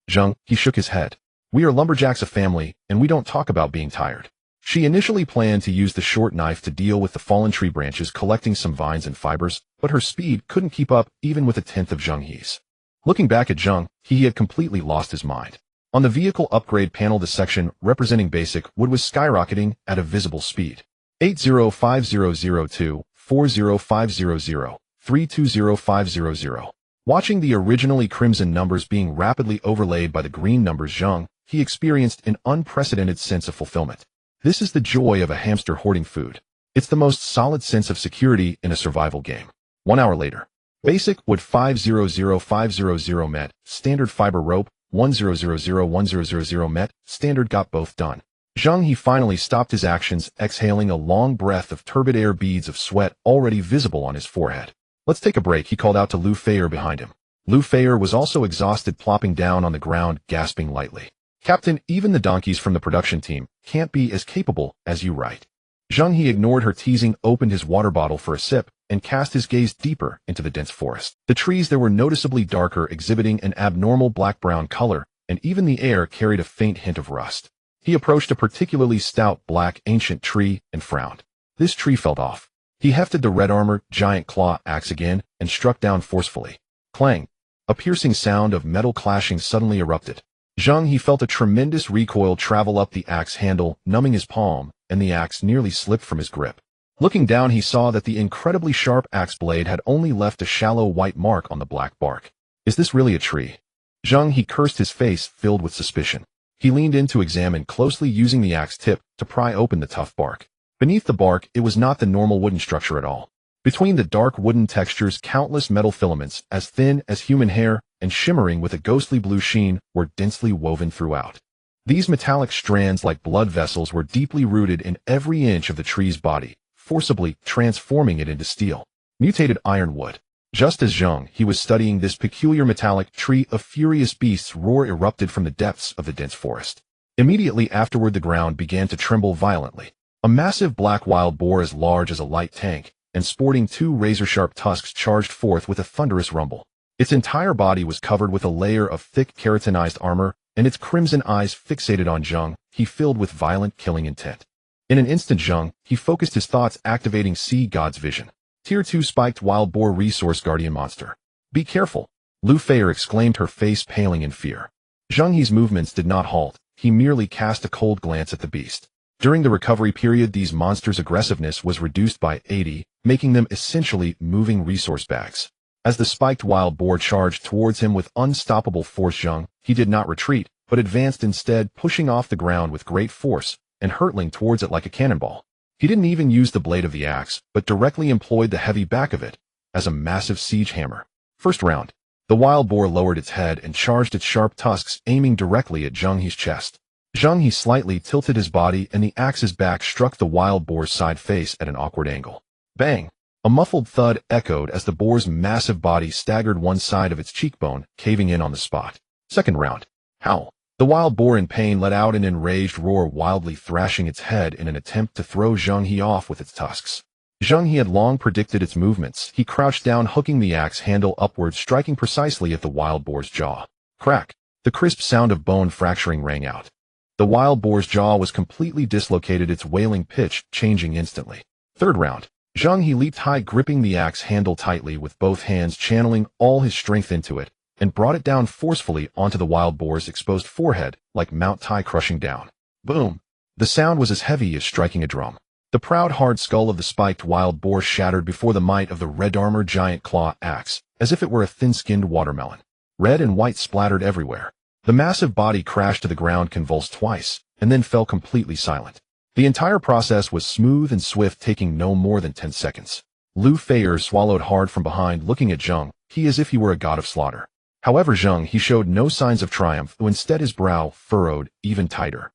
Zheng He shook his head. We are lumberjacks, a family, and we don't talk about being tired. She initially planned to use the short knife to deal with the fallen tree branches, collecting some vines and fibers, but her speed couldn't keep up even with a tenth of Zheng He's. Looking back at Zheng He had completely lost his mind. On the vehicle upgrade panel, the section representing basic wood was skyrocketing at a visible speed. 805002, 40500, 320500. Watching the originally crimson numbers being rapidly overlaid by the green numbers, Zheng He experienced an unprecedented sense of fulfillment. This is the joy of a hamster hoarding food. It's the most solid sense of security in a survival game. 1 hour later. Basic wood 500500 met, standard fiber rope 10001000 met, standard got both done. Zheng He finally stopped his actions, exhaling a long breath of turbid air, beads of sweat already visible on his forehead. Let's take a break, he called out to Lu Feier behind him. Lu Feier was also exhausted, plopping down on the ground, gasping lightly. Captain, even the donkeys from the production team can't be as capable as you, right? Zheng He ignored her teasing, opened his water bottle for a sip, and cast his gaze deeper into the dense forest. The trees there were noticeably darker, exhibiting an abnormal black-brown color, and even the air carried a faint hint of rust. He approached a particularly stout, black, ancient tree and frowned. This tree felt off. He hefted the red armor, giant claw axe again, and struck down forcefully. Clang! A piercing sound of metal clashing suddenly erupted. Zheng He felt a tremendous recoil travel up the axe handle, numbing his palm, and the axe nearly slipped from his grip. Looking down, he saw that the incredibly sharp axe blade had only left a shallow white mark on the black bark. Is this really a tree? Zheng He cursed, his face filled with suspicion. He leaned in to examine closely, using the axe tip to pry open the tough bark. Beneath the bark, it was not the normal wooden structure at all. Between the dark wooden textures, countless metal filaments, as thin as human hair and shimmering with a ghostly blue sheen, were densely woven throughout. These metallic strands, like blood vessels, were deeply rooted in every inch of the tree's body, forcibly transforming it into steel. Mutated ironwood. Just as Zheng He was studying this peculiar metallic tree, a furious beast's roar erupted from the depths of the dense forest. Immediately afterward, the ground began to tremble violently. A massive black wild boar as large as a light tank, and sporting 2 razor-sharp tusks, charged forth with a thunderous rumble. Its entire body was covered with a layer of thick keratinized armor, and its crimson eyes fixated on Zheng He, filled with violent, killing intent. In an instant, Zheng He focused his thoughts, activating Sea God's vision. Tier 2 spiked wild boar resource guardian monster. Be careful, Lu Feier exclaimed, her face paling in fear. Zheng He's movements did not halt. He merely cast a cold glance at the beast. During the recovery period, these monsters' aggressiveness was reduced by 80, making them essentially moving resource bags. As the spiked wild boar charged towards him with unstoppable force, Zheng He did not retreat, but advanced instead, pushing off the ground with great force and hurtling towards it like a cannonball. He didn't even use the blade of the axe, but directly employed the heavy back of it as a massive siege hammer. First round. The wild boar lowered its head and charged its sharp tusks, aiming directly at Zheng He's chest. Zheng He slightly tilted his body, and the axe's back struck the wild boar's side face at an awkward angle. Bang! A muffled thud echoed as the boar's massive body staggered one side of its cheekbone, caving in on the spot. Second round. Howl! The wild boar in pain let out an enraged roar, wildly thrashing its head in an attempt to throw Zheng He off with its tusks. Zheng He had long predicted its movements. He crouched down, hooking the axe handle upward, striking precisely at the wild boar's jaw. Crack! The crisp sound of bone fracturing rang out. The wild boar's jaw was completely dislocated, its wailing pitch changing instantly. Third round. Zheng He leaped high, gripping the axe handle tightly with both hands, channeling all his strength into it, and brought it down forcefully onto the wild boar's exposed forehead, like Mount Tai crushing down. Boom! The sound was as heavy as striking a drum. The proud, hard skull of the spiked wild boar shattered before the might of the red armor giant claw axe, as if it were a thin-skinned watermelon. Red and white splattered everywhere. The massive body crashed to the ground, convulsed twice, and then fell completely silent. The entire process was smooth and swift, taking no more than 10 seconds. Lu Feier swallowed hard from behind, looking at Zheng He as if he were a god of slaughter. However, Zheng He showed no signs of triumph, though instead his brow furrowed even tighter.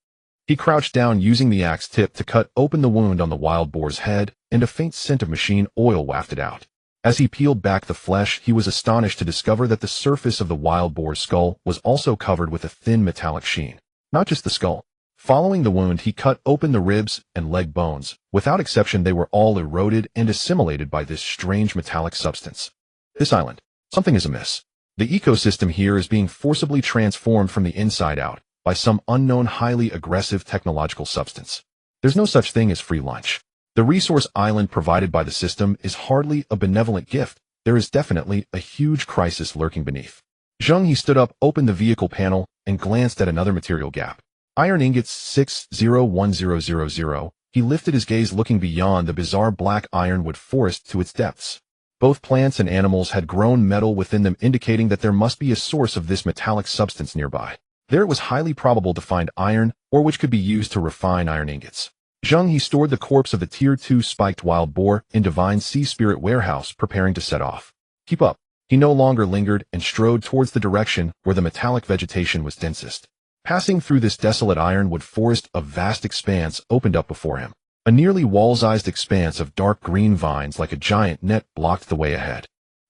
He crouched down using the axe tip to cut open the wound on the wild boar's head, and a faint scent of machine oil wafted out. As he peeled back the flesh, he was astonished to discover that the surface of the wild boar's skull was also covered with a thin metallic sheen. Not just the skull. Following the wound, he cut open the ribs and leg bones. Without exception, they were all eroded and assimilated by this strange metallic substance. This island. Something is amiss. The ecosystem here is being forcibly transformed from the inside out by some unknown highly aggressive technological substance. There's no such thing as free lunch. The resource island provided by the system is hardly a benevolent gift. There is definitely a huge crisis lurking beneath. Zheng He stood up, opened the vehicle panel, and glanced at another material gap. Iron ingots 601000. He lifted his gaze, looking beyond the bizarre black ironwood forest to its depths. Both plants and animals had grown metal within them, indicating that there must be a source of this metallic substance nearby. There it was highly probable to find iron, or which could be used to refine iron ingots. Zheng He stored the corpse of the Tier 2 spiked wild boar in Divine Sea Spirit warehouse, preparing to set off. Keep up. He no longer lingered and strode towards the direction where the metallic vegetation was densest. Passing through this desolate ironwood forest, a vast expanse opened up before him. A nearly wall-sized expanse of dark green vines like a giant net blocked the way ahead.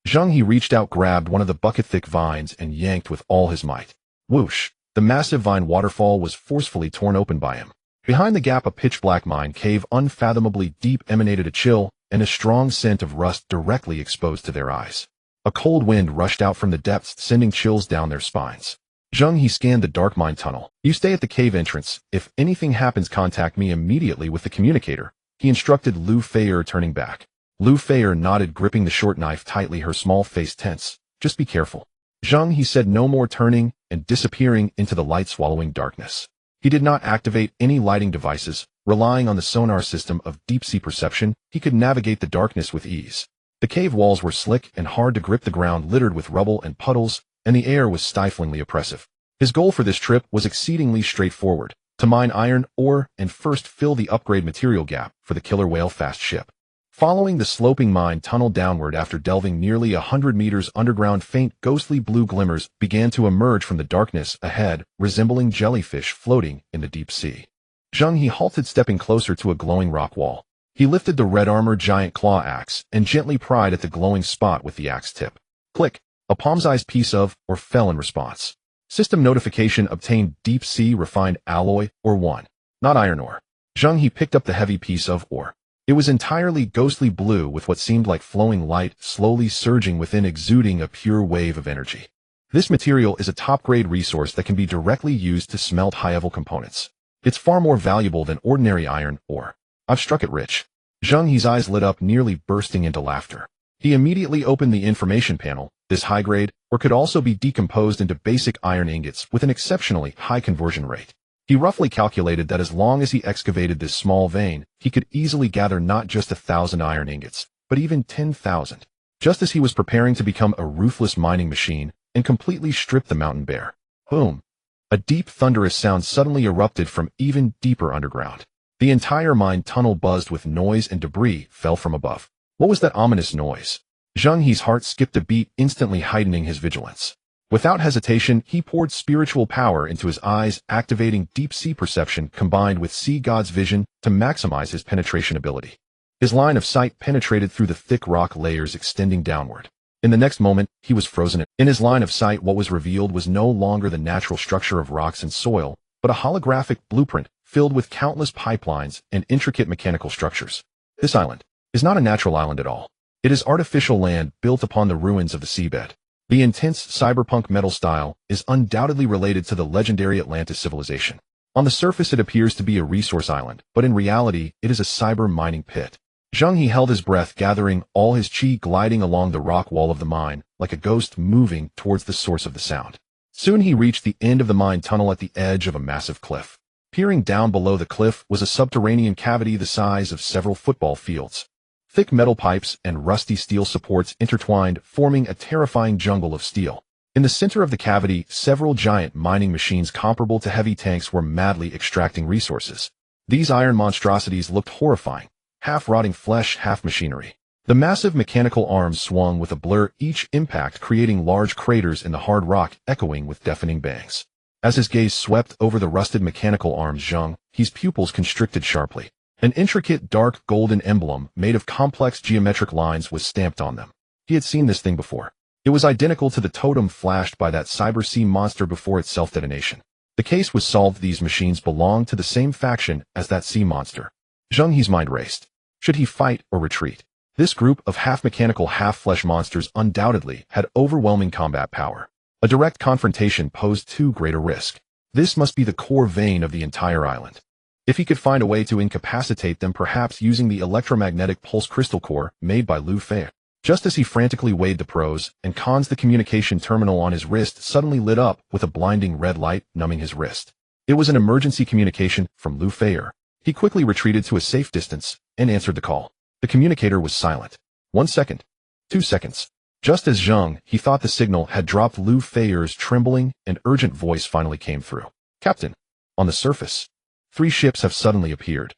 Zheng He reached out, grabbed one of the bucket-thick vines, and yanked with all his might. Whoosh! The massive vine waterfall was forcefully torn open by him. Behind the gap, a pitch-black mine cave unfathomably deep emanated a chill and a strong scent of rust directly exposed to their eyes. A cold wind rushed out from the depths, sending chills down their spines. Zheng He scanned the dark mine tunnel. You stay at the cave entrance. If anything happens, contact me immediately with the communicator, he instructed Lu Feier, turning back. Lu Feier nodded, gripping the short knife tightly, her small face tense. Just be careful. Zheng He said, no more, turning and disappearing into the light-swallowing darkness. He did not activate any lighting devices. Relying on the sonar system of deep-sea perception, he could navigate the darkness with ease. The cave walls were slick and hard to grip, the ground littered with rubble and puddles, and the air was stiflingly oppressive. His goal for this trip was exceedingly straightforward: to mine iron ore and first fill the upgrade material gap for the killer whale-fast ship. Following the sloping mine tunnel downward, after delving nearly 100 meters underground, faint ghostly blue glimmers began to emerge from the darkness ahead, resembling jellyfish floating in the deep sea. Zheng He halted, stepping closer to a glowing rock wall. He lifted the red armor giant claw axe and gently pried at the glowing spot with the axe tip. Click! A palm-sized piece of ore fell in response. System notification obtained: deep sea refined alloy ore 1. Not iron ore. Zheng He picked up the heavy piece of ore. It was entirely ghostly blue, with what seemed like flowing light slowly surging within, exuding a pure wave of energy. This material is a top-grade resource that can be directly used to smelt high-level components. It's far more valuable than ordinary iron ore. I've struck it rich. Zheng He's eyes lit up, nearly bursting into laughter. He immediately opened the information panel. This high-grade ore could also be decomposed into basic iron ingots with an exceptionally high conversion rate. He roughly calculated that as long as he excavated this small vein, he could easily gather not just 1,000 iron ingots, but even 10,000. Just as he was preparing to become a ruthless mining machine and completely strip the mountain bare. Boom! A deep thunderous sound suddenly erupted from even deeper underground. The entire mine tunnel buzzed with noise, and debris fell from above. What was that ominous noise? Zheng He's heart skipped a beat, instantly heightening his vigilance. Without hesitation, he poured spiritual power into his eyes, activating deep-sea perception combined with Sea God's vision to maximize his penetration ability. His line of sight penetrated through the thick rock layers extending downward. In the next moment, he was frozen. In his line of sight, what was revealed was no longer the natural structure of rocks and soil, but a holographic blueprint filled with countless pipelines and intricate mechanical structures. This island is not a natural island at all. It is artificial land built upon the ruins of the seabed. The intense cyberpunk metal style is undoubtedly related to the legendary Atlantis civilization. On the surface, it appears to be a resource island, but in reality, it is a cyber mining pit. Zheng He held his breath, gathering all his chi, gliding along the rock wall of the mine, like a ghost moving towards the source of the sound. Soon he reached the end of the mine tunnel at the edge of a massive cliff. Peering down below the cliff was a subterranean cavity the size of several football fields. Thick metal pipes and rusty steel supports intertwined, forming a terrifying jungle of steel. In the center of the cavity, several giant mining machines comparable to heavy tanks were madly extracting resources. These iron monstrosities looked horrifying, half-rotting flesh, half machinery. The massive mechanical arms swung with a blur, each impact creating large craters in the hard rock, echoing with deafening bangs. As his gaze swept over the rusted mechanical arms Zheng, his pupils constricted sharply. An intricate dark golden emblem made of complex geometric lines was stamped on them. He had seen this thing before. It was identical to the totem flashed by that cyber sea monster before its self-detonation. The case was solved. These machines belonged to the same faction as that sea monster. Zheng He's mind raced. Should he fight or retreat? This group of half-mechanical, half-flesh monsters undoubtedly had overwhelming combat power. A direct confrontation posed too great a risk. This must be the core vein of the entire island. If he could find a way to incapacitate them, perhaps using the electromagnetic pulse crystal core made by Lu Fei. Just as he frantically weighed the pros and cons, the communication terminal on his wrist suddenly lit up with a blinding red light, numbing his wrist. It was an emergency communication from Lu Fei. He quickly retreated to a safe distance and answered the call. The communicator was silent. 1 second. 2 seconds. Just as Zheng He thought the signal had dropped, Lu Fei's trembling and urgent voice finally came through. Captain, on the surface, 3 ships have suddenly appeared.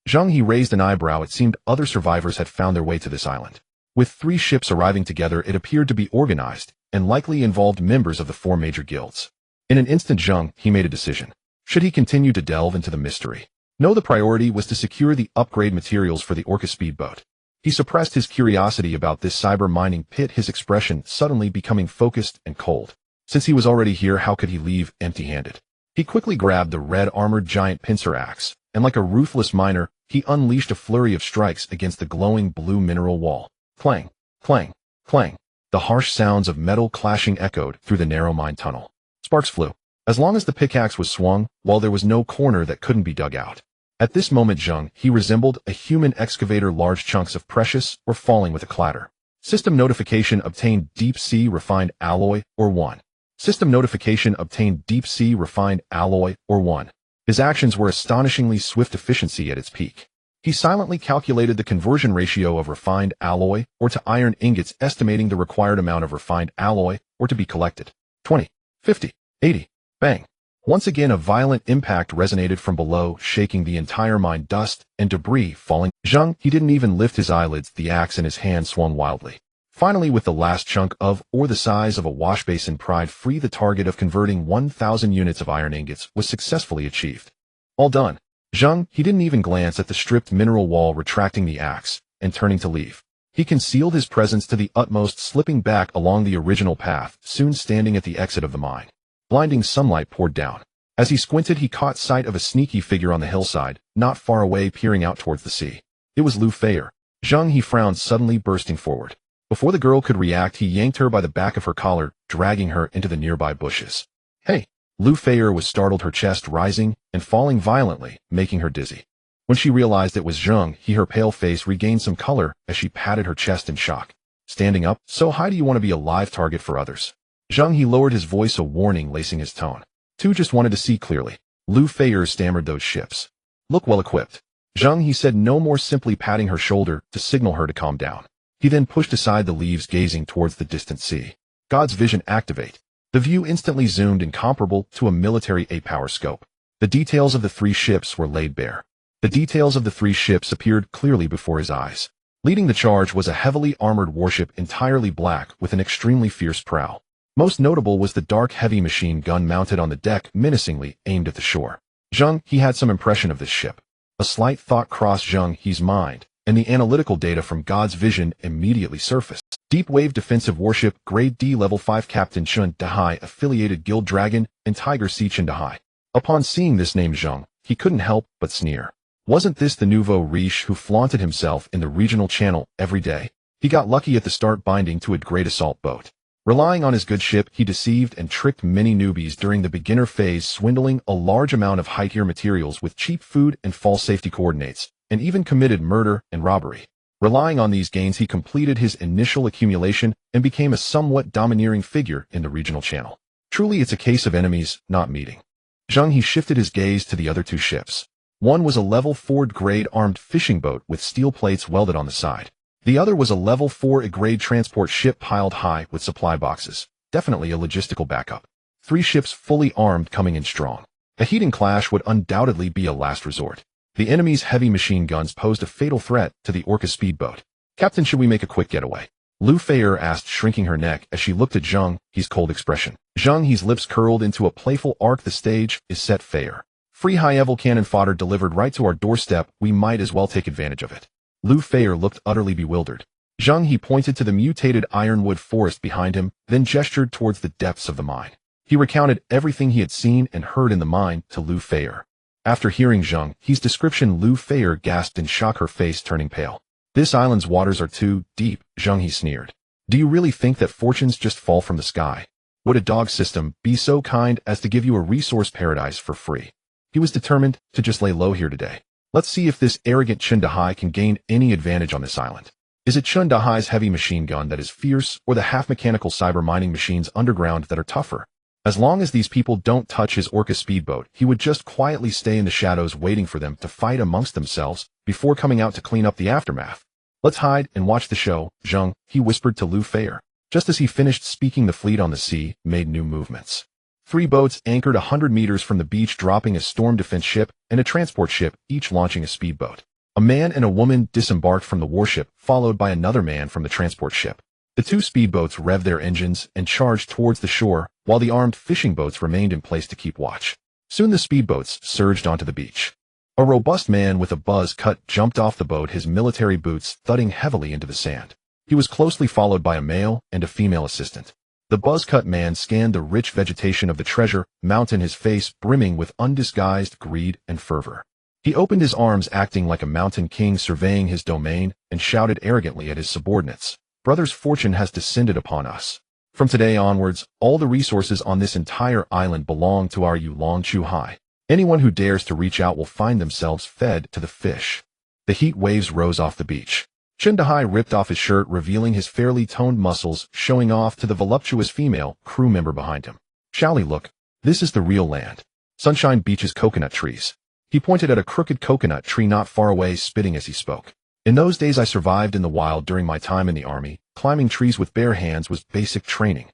Zheng He raised an eyebrow. It seemed other survivors had found their way to this island. With 3 ships arriving together, it appeared to be organized and likely involved members of the 4 major guilds. In an instant, Zheng He made a decision. Should he continue to delve into the mystery? No, the priority was to secure the upgrade materials for the Orca speedboat. He suppressed his curiosity about this cyber mining pit, his expression suddenly becoming focused and cold. Since he was already here, how could he leave empty-handed? He quickly grabbed the red-armored giant pincer axe, and like a ruthless miner, he unleashed a flurry of strikes against the glowing blue mineral wall. Clang, clang, clang. The harsh sounds of metal clashing echoed through the narrow mine tunnel. Sparks flew. As long as the pickaxe was swung, while there was no corner that couldn't be dug out. At this moment, Zheng He resembled a human excavator. Large chunks of precious were falling with a clatter. System notification obtained: deep sea refined alloy or 1. System notification obtained: deep sea refined alloy or 1. His actions were astonishingly swift, efficiency at its peak. He silently calculated the conversion ratio of refined alloy or to iron ingots, estimating the required amount of refined alloy or to be collected. 20, 50, 80. Bang. Once again, a violent impact resonated from below, shaking the entire mine. Dust and debris falling. Zheng He didn't even lift his eyelids. The axe in his hand swung wildly. Finally, with the last chunk of ore the size of a wash basin pried free, the target of converting 1,000 units of iron ingots was successfully achieved. All done. Zheng He didn't even glance at the stripped mineral wall, retracting the axe and turning to leave. He concealed his presence to the utmost, slipping back along the original path, soon standing at the exit of the mine. Blinding sunlight poured down. As he squinted, he caught sight of a sneaky figure on the hillside, not far away, peering out towards the sea. It was Lu Fei. Zheng He frowned, suddenly bursting forward. Before the girl could react, he yanked her by the back of her collar, dragging her into the nearby bushes. Hey! Lu Fei was startled, her chest rising and falling violently, making her dizzy. When she realized it was Zheng He, her pale face regained some color as she patted her chest in shock. Standing up, so high do you want to be a live target for others? Zheng He lowered his voice, a warning lacing his tone. Two just wanted to see clearly. Lu Fei stammered, those ships look well equipped. Zheng He said no more, simply patting her shoulder to signal her to calm down. He then pushed aside the leaves, gazing towards the distant sea. God's vision activate. The view instantly zoomed, incomparable to a military 8-power scope. The details of the 3 ships were laid bare. The details of the 3 ships appeared clearly before his eyes. Leading the charge was a heavily armored warship, entirely black, with an extremely fierce prow. Most notable was the dark, heavy machine gun mounted on the deck, menacingly aimed at the shore. Zheng He had some impression of this ship. A slight thought crossed Zheng He's mind, and the analytical data from God's vision immediately surfaced. Deep Wave Defensive Warship, Grade D, Level 5, Captain Zheng He, affiliated Guild Dragon and Tiger Sea Zheng He. Upon seeing this name, Zheng He couldn't help but sneer. Wasn't this the nouveau riche who flaunted himself in the regional channel every day? He got lucky at the start, binding to a great assault boat. Relying on his good ship, he deceived and tricked many newbies during the beginner phase, swindling a large amount of high-tier materials with cheap food and false safety coordinates, and even committed murder and robbery. Relying on these gains, he completed his initial accumulation and became a somewhat domineering figure in the regional channel. Truly, it's a case of enemies not meeting. Zheng He shifted his gaze to the other 2 ships. One was a level 4 grade armed fishing boat with steel plates welded on the side. The other was a level 4 grade transport ship piled high with supply boxes. Definitely a logistical backup. 3 ships fully armed, coming in strong. A heating clash would undoubtedly be a last resort. The enemy's heavy machine guns posed a fatal threat to the Orca speedboat. Captain, should we make a quick getaway? Lu Feier asked, shrinking her neck as she looked at Zheng He's cold expression. Zheng He's lips curled into a playful arc. The stage is set. Feier. Free high-level cannon fodder delivered right to our doorstep. We might as well take advantage of it. Lu Feier looked utterly bewildered. Zheng He pointed to the mutated ironwood forest behind him, then gestured towards the depths of the mine. He recounted everything he had seen and heard in the mine to Lu Feier. After hearing Zheng He's description, Lu Feier gasped in shock, her face turning pale. This island's waters are too deep, Zheng He sneered. Do you really think that fortunes just fall from the sky? Would a dog system be so kind as to give you a resource paradise for free? He was determined to just lay low here today. Let's see if this arrogant Zheng He can gain any advantage on this island. Is it Zheng He's heavy machine gun that is fierce, or the half-mechanical cyber mining machines underground that are tougher? As long as these people don't touch his Orca speedboat, he would just quietly stay in the shadows waiting for them to fight amongst themselves before coming out to clean up the aftermath. Let's hide and watch the show, Zheng He whispered to Lu Feier. Just as he finished speaking, the fleet on the sea made new movements. 3 boats anchored 100 meters from the beach, dropping a storm defense ship and a transport ship, each launching a speedboat. A man and a woman disembarked from the warship, followed by another man from the transport ship. The 2 speedboats revved their engines and charged towards the shore, while the armed fishing boats remained in place to keep watch. Soon the speedboats surged onto the beach. A robust man with a buzz cut jumped off the boat, his military boots thudding heavily into the sand. He was closely followed by a male and a female assistant. The buzz-cut man scanned the rich vegetation of the treasure mountain, his face brimming with undisguised greed and fervor. He opened his arms, acting like a mountain king surveying his domain, and shouted arrogantly at his subordinates, "Brother's fortune has descended upon us. From today onwards, all the resources on this entire island belong to our Yulong Chuhai. Anyone who dares to reach out will find themselves fed to the fish." The heat waves rose off the beach. Zheng He ripped off his shirt, revealing his fairly toned muscles, showing off to the voluptuous female crew member behind him. "Shall we look? This is the real land. Sunshine beaches, coconut trees." He pointed at a crooked coconut tree not far away, spitting as he spoke. "In those days I survived in the wild during my time in the army. Climbing trees with bare hands was basic training."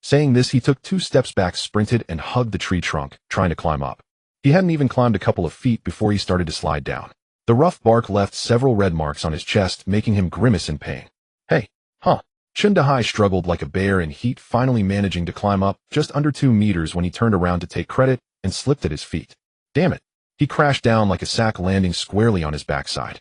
Saying this, he took 2 steps back, sprinted, and hugged the tree trunk, trying to climb up. He hadn't even climbed a couple of feet before he started to slide down. The rough bark left several red marks on his chest, making him grimace in pain. "Hey, Zheng He struggled like a bear in heat, finally managing to climb up just under 2 meters when he turned around to take credit and slipped at his feet. Damn it. He crashed down like a sack, landing squarely on his backside.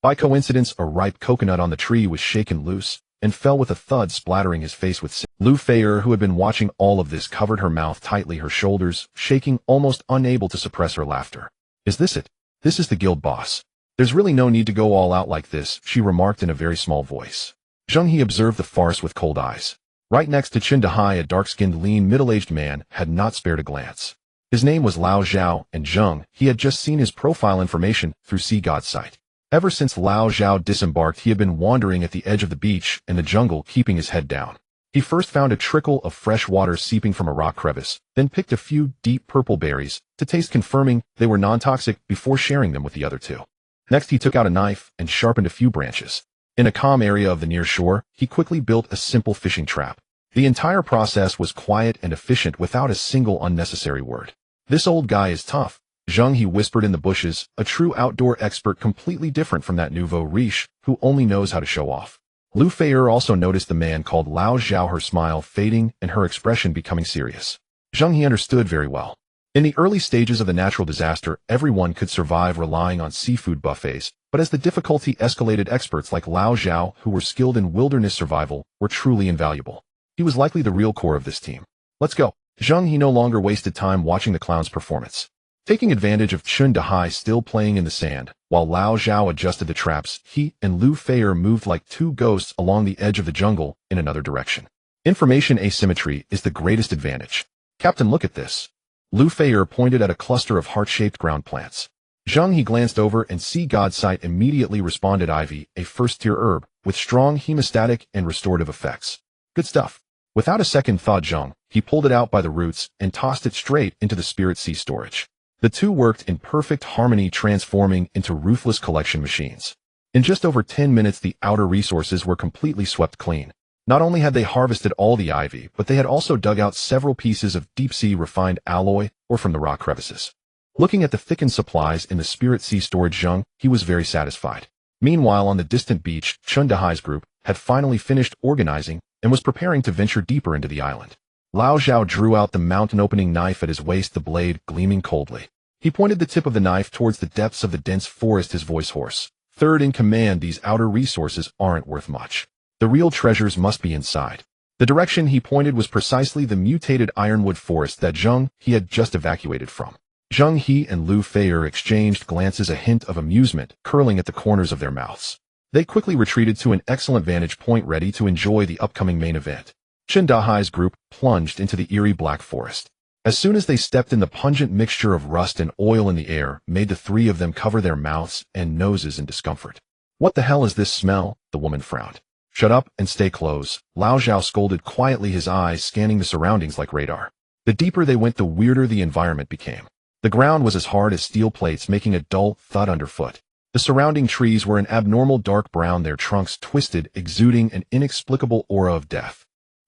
By coincidence, a ripe coconut on the tree was shaken loose and fell with a thud, splattering his face with sand. Lu Feier, who had been watching all of this, covered her mouth tightly, her shoulders shaking, almost unable to suppress her laughter. "Is this it? This is the guild boss. There's really no need to go all out like this," she remarked in a very small voice. Zheng He observed the farce with cold eyes. Right next to Zheng He, a dark-skinned, lean, middle-aged man had not spared a glance. His name was Lao Zhao, and Zheng He had just seen his profile information through Sea God's sight. Ever since Lao Zhao disembarked, he had been wandering at the edge of the beach and the jungle, keeping his head down. He first found a trickle of fresh water seeping from a rock crevice, then picked a few deep purple berries to taste, confirming they were non-toxic before sharing them with the other 2. Next, he took out a knife and sharpened a few branches. In a calm area of the near shore, he quickly built a simple fishing trap. The entire process was quiet and efficient, without a single unnecessary word. "This old guy is tough," Zheng He whispered in the bushes, a true outdoor expert, completely different from that nouveau riche who only knows how to show off. Lu Feier also noticed the man called Lao Zhao, her smile fading and her expression becoming serious. Zheng He understood very well. In the early stages of the natural disaster, everyone could survive relying on seafood buffets, but as the difficulty escalated, experts like Lao Zhao, who were skilled in wilderness survival, were truly invaluable. He was likely the real core of this team. "Let's go." Zheng He no longer wasted time watching the clown's performance. Taking advantage of Zheng He still playing in the sand, while Lao Zhao adjusted the traps, he and Lu Feier moved like 2 ghosts along the edge of the jungle in another direction. Information asymmetry is the greatest advantage. "Captain, look at this." Lu Feier pointed at a cluster of heart-shaped ground plants. Zheng He glanced over, and Sea God's sight immediately responded. "Ivy, a first-tier herb, with strong hemostatic and restorative effects. Good stuff." Without a second thought, Zheng He pulled it out by the roots and tossed it straight into the spirit sea storage. The 2 worked in perfect harmony, transforming into ruthless collection machines. In just over 10 minutes, the outer resources were completely swept clean. Not only had they harvested all the ivy, but they had also dug out several pieces of deep-sea refined alloy or from the rock crevices. Looking at the thickened supplies in the spirit sea storage, Zheng He was very satisfied. Meanwhile, on the distant beach, Zheng He's group had finally finished organizing and was preparing to venture deeper into the island. Lao Zhao drew out the mountain-opening knife at his waist, the blade gleaming coldly. He pointed the tip of the knife towards the depths of the dense forest, his voice hoarse. Third in command, these outer resources aren't worth much. The real treasures must be inside. The direction he pointed was precisely the mutated ironwood forest that Zheng He had just evacuated from. Zheng He and Lu Feier exchanged glances, a hint of amusement curling at the corners of their mouths. They quickly retreated to an excellent vantage point, ready to enjoy the upcoming main event. Chen Dahai's group plunged into the eerie black forest. As soon as they stepped in, the pungent mixture of rust and oil in the air made the three of them cover their mouths and noses in discomfort. "What the hell is this smell?" the woman frowned. "Shut up and stay close," Lao Zhao scolded quietly, his eyes scanning the surroundings like radar. The deeper they went, the weirder the environment became. The ground was as hard as steel plates, making a dull thud underfoot. The surrounding trees were an abnormal dark brown, their trunks twisted, exuding an inexplicable aura of death.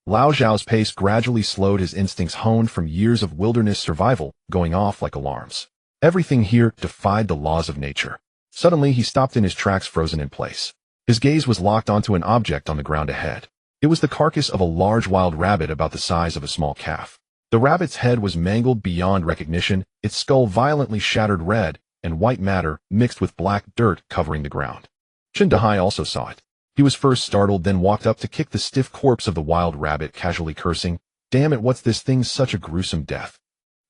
Lao Zhao's pace gradually slowed, his instincts honed from years of wilderness survival going off like alarms. Everything here defied the laws of nature. Suddenly he stopped in his tracks, frozen in place. His gaze was locked onto an object on the ground ahead. It was the carcass of a large wild rabbit about the size of a small calf. The rabbit's head was mangled beyond recognition, its skull violently shattered, red and white matter mixed with black dirt covering the ground. Chen Dahai also saw it. He was first startled, then walked up to kick the stiff corpse of the wild rabbit, casually cursing, "Damn it, what's this thing? Such a gruesome death."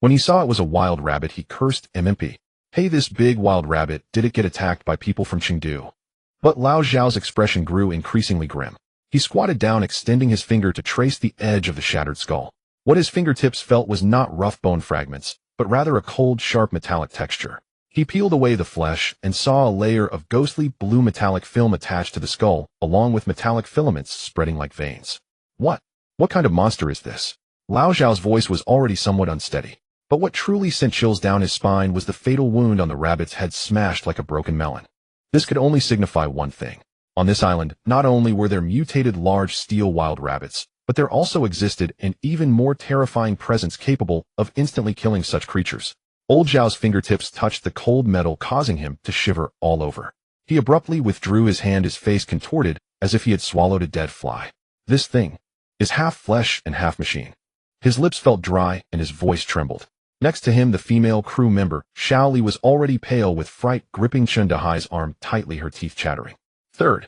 When he saw it was a wild rabbit, he cursed, "MMP. Hey, this big wild rabbit, did it get attacked by people from Chengdu?" But Lao Zhao's expression grew increasingly grim. He squatted down, extending his finger to trace the edge of the shattered skull. What his fingertips felt was not rough bone fragments, but rather a cold, sharp metallic texture. He peeled away the flesh and saw a layer of ghostly blue metallic film attached to the skull, along with metallic filaments spreading like veins. What kind of monster is this?" Lao Zhao's voice was already somewhat unsteady. But what truly sent chills down his spine was the fatal wound on the rabbit's head, smashed like a broken melon. This could only signify one thing. On this island, not only were there mutated large steel wild rabbits, but there also existed an even more terrifying presence capable of instantly killing such creatures. Old Zhao's fingertips touched the cold metal, causing him to shiver all over. He abruptly withdrew his hand, his face contorted as if he had swallowed a dead fly. "This thing is half flesh and half machine." His lips felt dry and his voice trembled. Next to him, the female crew member, Xiao Li, was already pale with fright, gripping Chen Dahai's arm tightly, her teeth chattering. Third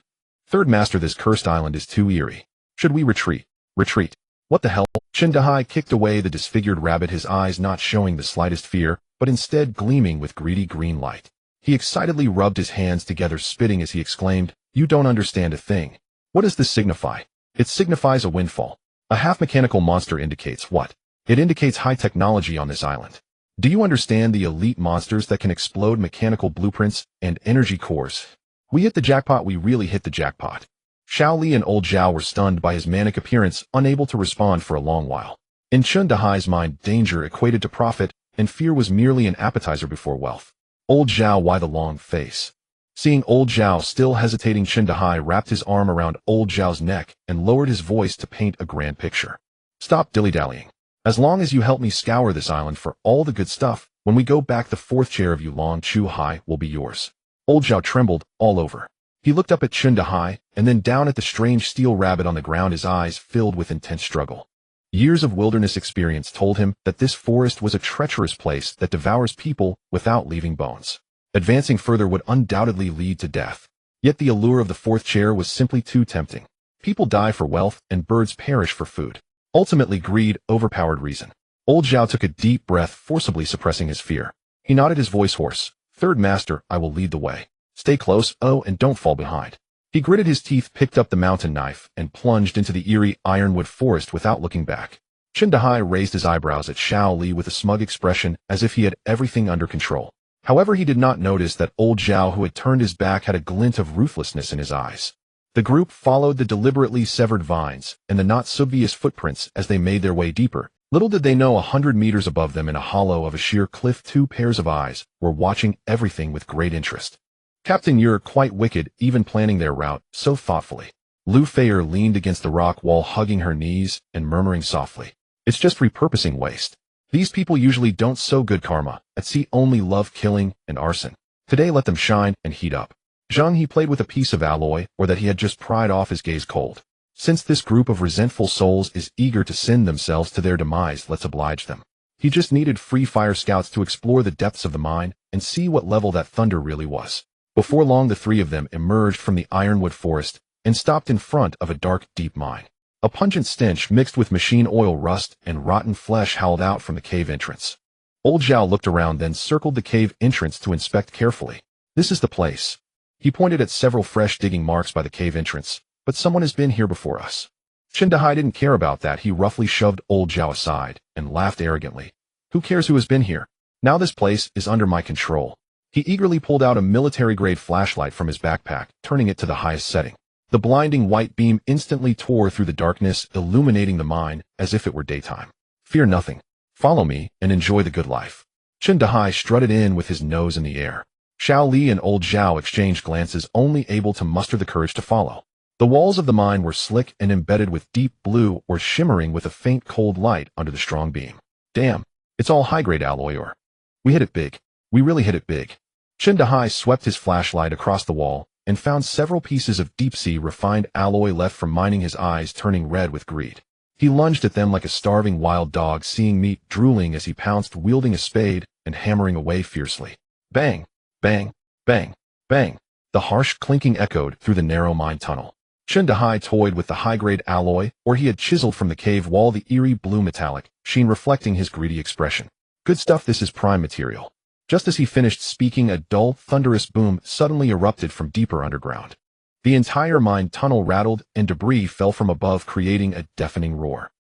Master, this cursed island is too eerie. Should we retreat?" "Retreat? What the hell?" Chen Dahai kicked away the disfigured rabbit, his eyes not showing the slightest fear, but instead gleaming with greedy green light. He excitedly rubbed his hands together, spitting as he exclaimed, "You don't understand a thing. What does this signify?" "It signifies a windfall. A half-mechanical monster indicates what?" "It indicates high technology on this island. Do you understand the elite monsters that can explode mechanical blueprints and energy cores? We hit the jackpot, we really hit the jackpot." Xiao Li and Old Zhao were stunned by his manic appearance, unable to respond for a long while. In Chen Dahai's mind, danger equated to profit, and fear was merely an appetizer before wealth. Old Zhao, why the long face? Seeing Old Zhao still hesitating, Chen Dahai wrapped his arm around Old Zhao's neck and lowered his voice to paint a grand picture. "Stop dilly-dallying. As long as you help me scour this island for all the good stuff, when we go back, the fourth chair of Yulong Chu Hai will be yours." Old Zhao trembled all over. He looked up at Chen Dahai and then down at the strange steel rabbit on the ground, his eyes filled with intense struggle. Years of wilderness experience told him that this forest was a treacherous place that devours people without leaving bones. Advancing further would undoubtedly lead to death. Yet the allure of the fourth chair was simply too tempting. People die for wealth and birds perish for food. Ultimately, greed overpowered reason. Old Zhao took a deep breath, forcibly suppressing his fear. He nodded, his voice hoarse. "Third Master, I will lead the way. Stay close, and don't fall behind." He gritted his teeth, picked up the mountain knife, and plunged into the eerie ironwood forest without looking back. Chen Dahai raised his eyebrows at Xiao Li with a smug expression, as if he had everything under control. However, he did not notice that Old Zhao, who had turned his back, had a glint of ruthlessness in his eyes. The group followed the deliberately severed vines and the not obvious footprints as they made their way deeper. Little did they know, 100 meters above them, in a hollow of a sheer cliff, two pairs of eyes were watching everything with great interest. "Captain, you're quite wicked, even planning their route so thoughtfully." Lu Feier leaned against the rock wall, hugging her knees and murmuring softly, "It's just repurposing waste. These people usually don't sow good karma. At sea only love killing and arson. Today let them shine and heat up." Zheng He played with a piece of alloy, or that he had just pried off his gaze cold. Since this group of resentful souls is eager to send themselves to their demise, let's oblige them. He just needed free fire scouts to explore the depths of the mine and see what level that thunder really was. Before long, the three of them emerged from the ironwood forest and stopped in front of a dark, deep mine. A pungent stench mixed with machine oil rust and rotten flesh howled out from the cave entrance. Old Zhao looked around, then circled the cave entrance to inspect carefully. This is the place. He pointed at several fresh digging marks by the cave entrance. But someone has been here before us. Zheng He didn't care about that. He roughly shoved Old Zhao aside and laughed arrogantly. Who cares who has been here? Now this place is under my control. He eagerly pulled out a military-grade flashlight from his backpack, turning it to the highest setting. The blinding white beam instantly tore through the darkness, illuminating the mine as if it were daytime. Fear nothing. Follow me and enjoy the good life. Zheng He strutted in with his nose in the air. Xiao Li and Old Zhao exchanged glances, only able to muster the courage to follow. The walls of the mine were slick and embedded with deep blue or shimmering with a faint cold light under the strong beam. Damn, it's all high-grade alloy ore. We hit it big. We really hit it big. Zheng He swept his flashlight across the wall and found several pieces of deep-sea refined alloy left from mining, his eyes turning red with greed. He lunged at them like a starving wild dog seeing meat, drooling as he pounced, wielding a spade and hammering away fiercely. Bang, bang, bang, bang. The harsh clinking echoed through the narrow mine tunnel. Zheng He toyed with the high-grade alloy ore he had chiseled from the cave wall, the eerie blue metallic sheen reflecting his greedy expression. Good stuff, this is prime material. Just as he finished speaking, a dull, thunderous boom suddenly erupted from deeper underground. The entire mine tunnel rattled and debris fell from above, creating a deafening roar.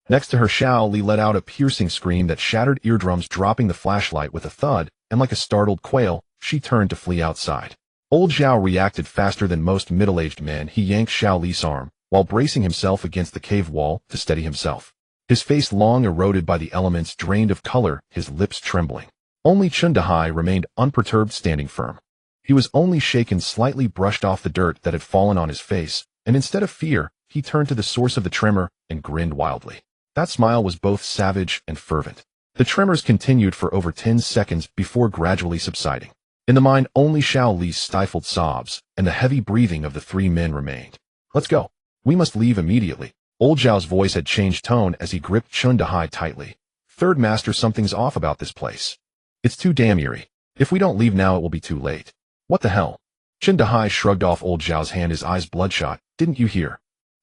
Next to her, Xiao Li let out a piercing scream that shattered eardrums, dropping the flashlight with a thud, and like a startled quail, she turned to flee outside. Old Zhao reacted faster than most middle-aged men. He yanked Xiao Li's arm, while bracing himself against the cave wall to steady himself. His face, long eroded by the elements, drained of color, his lips trembling. Only Zheng He remained unperturbed, standing firm. He was only shaken slightly, brushed off the dirt that had fallen on his face, and instead of fear, he turned to the source of the tremor and grinned wildly. That smile was both savage and fervent. The tremors continued for over 10 seconds before gradually subsiding. In the mine, only Xiao Li's stifled sobs and the heavy breathing of the three men remained. Let's go. We must leave immediately. Old Zhao's voice had changed tone as he gripped Zheng He tightly. Third Master, something's off about this place. It's too damn eerie. If we don't leave now, it will be too late. What the hell? Zheng He shrugged off Old Zhao's hand, his eyes bloodshot. Didn't you hear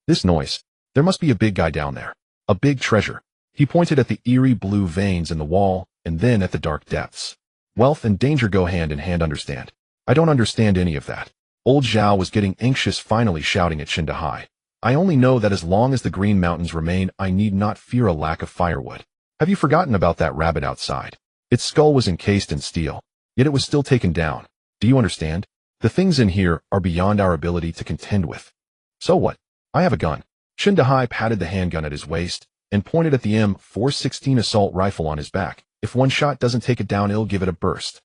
this noise? There must be a big guy down there. A big treasure. He pointed at the eerie blue veins in the wall and then at the dark depths. Wealth and danger go hand in hand, understand? I don't understand any of that. Old Zhao was getting anxious, finally shouting at Zheng He. I only know that as long as the Green Mountains remain, I need not fear a lack of firewood. Have you forgotten about that rabbit outside? Its skull was encased in steel, yet it was still taken down. Do you understand? The things in here are beyond our ability to contend with. So what? I have a gun. Zheng He patted the handgun at his waist and pointed at the M416 assault rifle on his back. If one shot doesn't take it down, it'll give it a burst.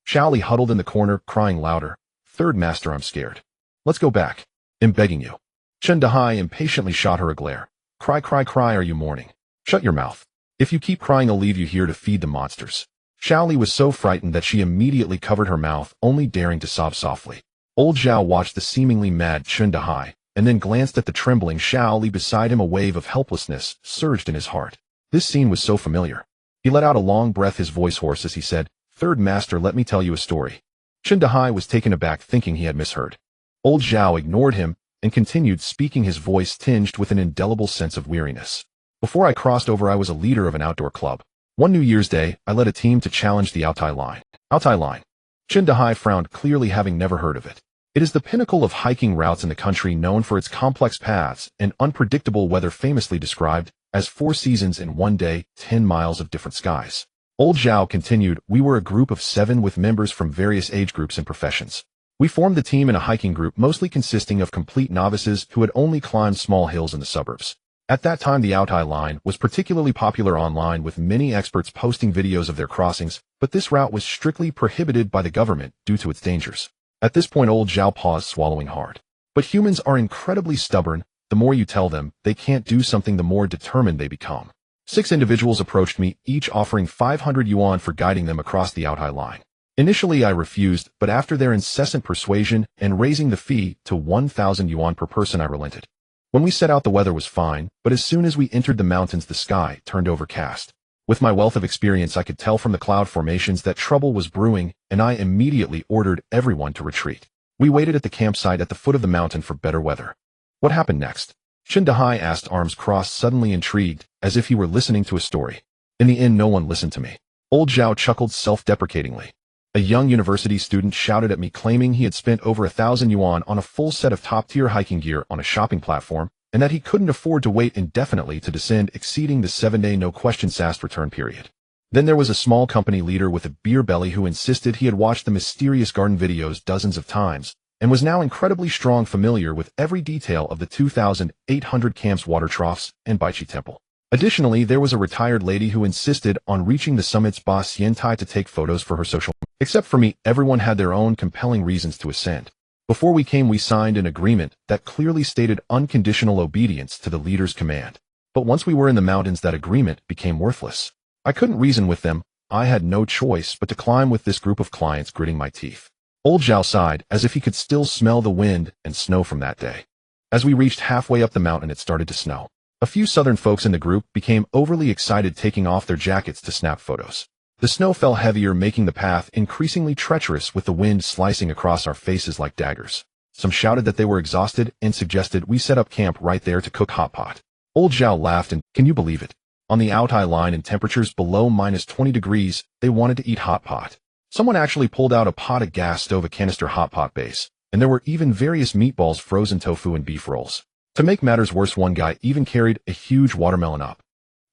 Xiao Li huddled in the corner, crying louder. Third Master, I'm scared. Let's go back. I'm begging you. Zheng He impatiently shot her a glare. Cry, cry, cry, are you mourning? Shut your mouth. If you keep crying, I'll leave you here to feed the monsters. Xiao Li was so frightened that she immediately covered her mouth, only daring to sob softly. Old Zhao watched the seemingly mad Zheng He, and then glanced at the trembling Xiao Li beside him. A wave of helplessness surged in his heart. This scene was so familiar. He let out a long breath, his voice hoarse as he said, Third Master, let me tell you a story. Zheng He was taken aback, thinking he had misheard. Old Zhao ignored him and continued speaking, his voice tinged with an indelible sense of weariness. Before I crossed over, I was a leader of an outdoor club. One New Year's Day, I led a team to challenge the Altai Line. Altai Line. Zheng He frowned, clearly having never heard of it. It is the pinnacle of hiking routes in the country, known for its complex paths and unpredictable weather, famously described as 4 seasons in one day, 10 miles of different skies. Old Zhao continued, we were a group of 7 with members from various age groups and professions. We formed the team in a hiking group mostly consisting of complete novices who had only climbed small hills in the suburbs. At that time, the Altai Line was particularly popular online, with many experts posting videos of their crossings, but this route was strictly prohibited by the government due to its dangers. At this point, Old Zhao paused, swallowing hard. But humans are incredibly stubborn. The more you tell them they can't do something, the more determined they become. 6 individuals approached me, each offering 500 yuan for guiding them across the Altai Line. Initially I refused, but after their incessant persuasion and raising the fee to 1,000 yuan per person I relented. When we set out the weather was fine, but as soon as we entered the mountains the sky turned overcast. With my wealth of experience I could tell from the cloud formations that trouble was brewing, and I immediately ordered everyone to retreat. We waited at the campsite at the foot of the mountain for better weather. What happened next? Zheng He asked, arms crossed, suddenly intrigued, as if he were listening to a story. In the inn no one listened to me. Old Zhao chuckled self-deprecatingly. A young university student shouted at me claiming he had spent over 1,000 yuan on a full set of top-tier hiking gear on a shopping platform, and that he couldn't afford to wait indefinitely to descend exceeding the 7-day no-questions-asked return period. Then there was a small company leader with a beer belly who insisted he had watched the mysterious garden videos dozens of times, and was now incredibly strong familiar with every detail of the 2,800 camps, water troughs, and Baichi temple. Additionally, there was a retired lady who insisted on reaching the summit's boss Xiantai to take photos for her social media. Except for me, everyone had their own compelling reasons to ascend. Before we came, we signed an agreement that clearly stated unconditional obedience to the leader's command. But once we were in the mountains, that agreement became worthless. I couldn't reason with them. I had no choice but to climb with this group of clients, gritting my teeth. Old Zhao sighed, as if he could still smell the wind and snow from that day. As we reached halfway up the mountain, it started to snow. A few southern folks in the group became overly excited, taking off their jackets to snap photos. The snow fell heavier, making the path increasingly treacherous, with the wind slicing across our faces like daggers. Some shouted that they were exhausted and suggested we set up camp right there to cook hot pot. Old Zhao laughed and, can you believe it? On the Altai line in temperatures below -20 degrees, they wanted to eat hot pot. Someone actually pulled out a pot of gas stove, a canister hot pot base, and there were even various meatballs, frozen tofu, and beef rolls. To make matters worse, one guy even carried a huge watermelon up.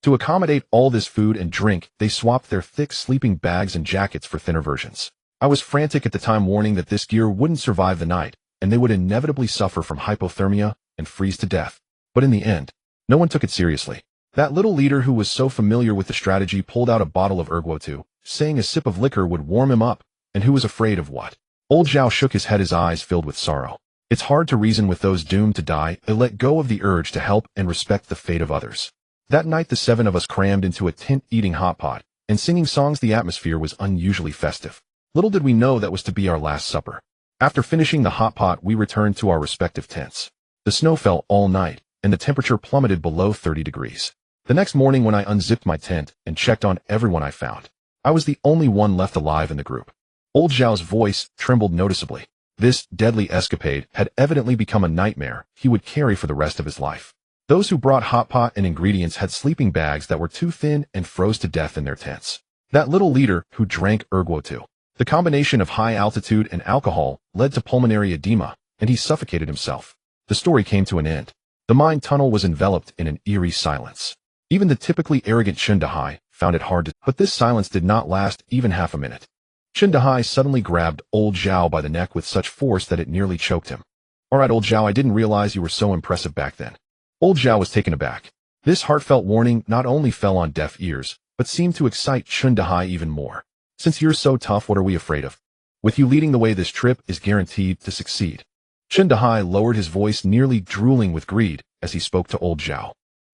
To accommodate all this food and drink, they swapped their thick sleeping bags and jackets for thinner versions. I was frantic at the time, warning that this gear wouldn't survive the night, and they would inevitably suffer from hypothermia and freeze to death. But in the end, no one took it seriously. That little leader who was so familiar with the strategy pulled out a bottle of erguotu, saying a sip of liquor would warm him up, and who was afraid of what? Old Zhao shook his head, his eyes filled with sorrow. It's hard to reason with those doomed to die. They let go of the urge to help and respect the fate of others. That night the 7 of us crammed into a tent, eating hot pot and singing songs. The atmosphere was unusually festive. Little did we know that was to be our last supper. After finishing the hot pot, we returned to our respective tents. The snow fell all night, and the temperature plummeted below 30 degrees. The next morning, when I unzipped my tent and checked on everyone I found, I was the only one left alive in the group. Old Zhao's voice trembled noticeably. This deadly escapade had evidently become a nightmare he would carry for the rest of his life. Those who brought hot pot and ingredients had sleeping bags that were too thin and froze to death in their tents. That little leader who drank erguotu. The combination of high altitude and alcohol led to pulmonary edema, and he suffocated himself. The story came to an end. The mine tunnel was enveloped in an eerie silence. Even the typically arrogant Zheng He found it hard to, but this silence did not last even half a minute. Zheng He suddenly grabbed Old Zhao by the neck with such force that it nearly choked him. All right, Old Zhao, I didn't realize you were so impressive back then. Old Zhao was taken aback. This heartfelt warning not only fell on deaf ears, but seemed to excite Zheng He even more. Since you're so tough, what are we afraid of? With you leading the way, this trip is guaranteed to succeed. Zheng He lowered his voice, nearly drooling with greed, as he spoke to Old Zhao.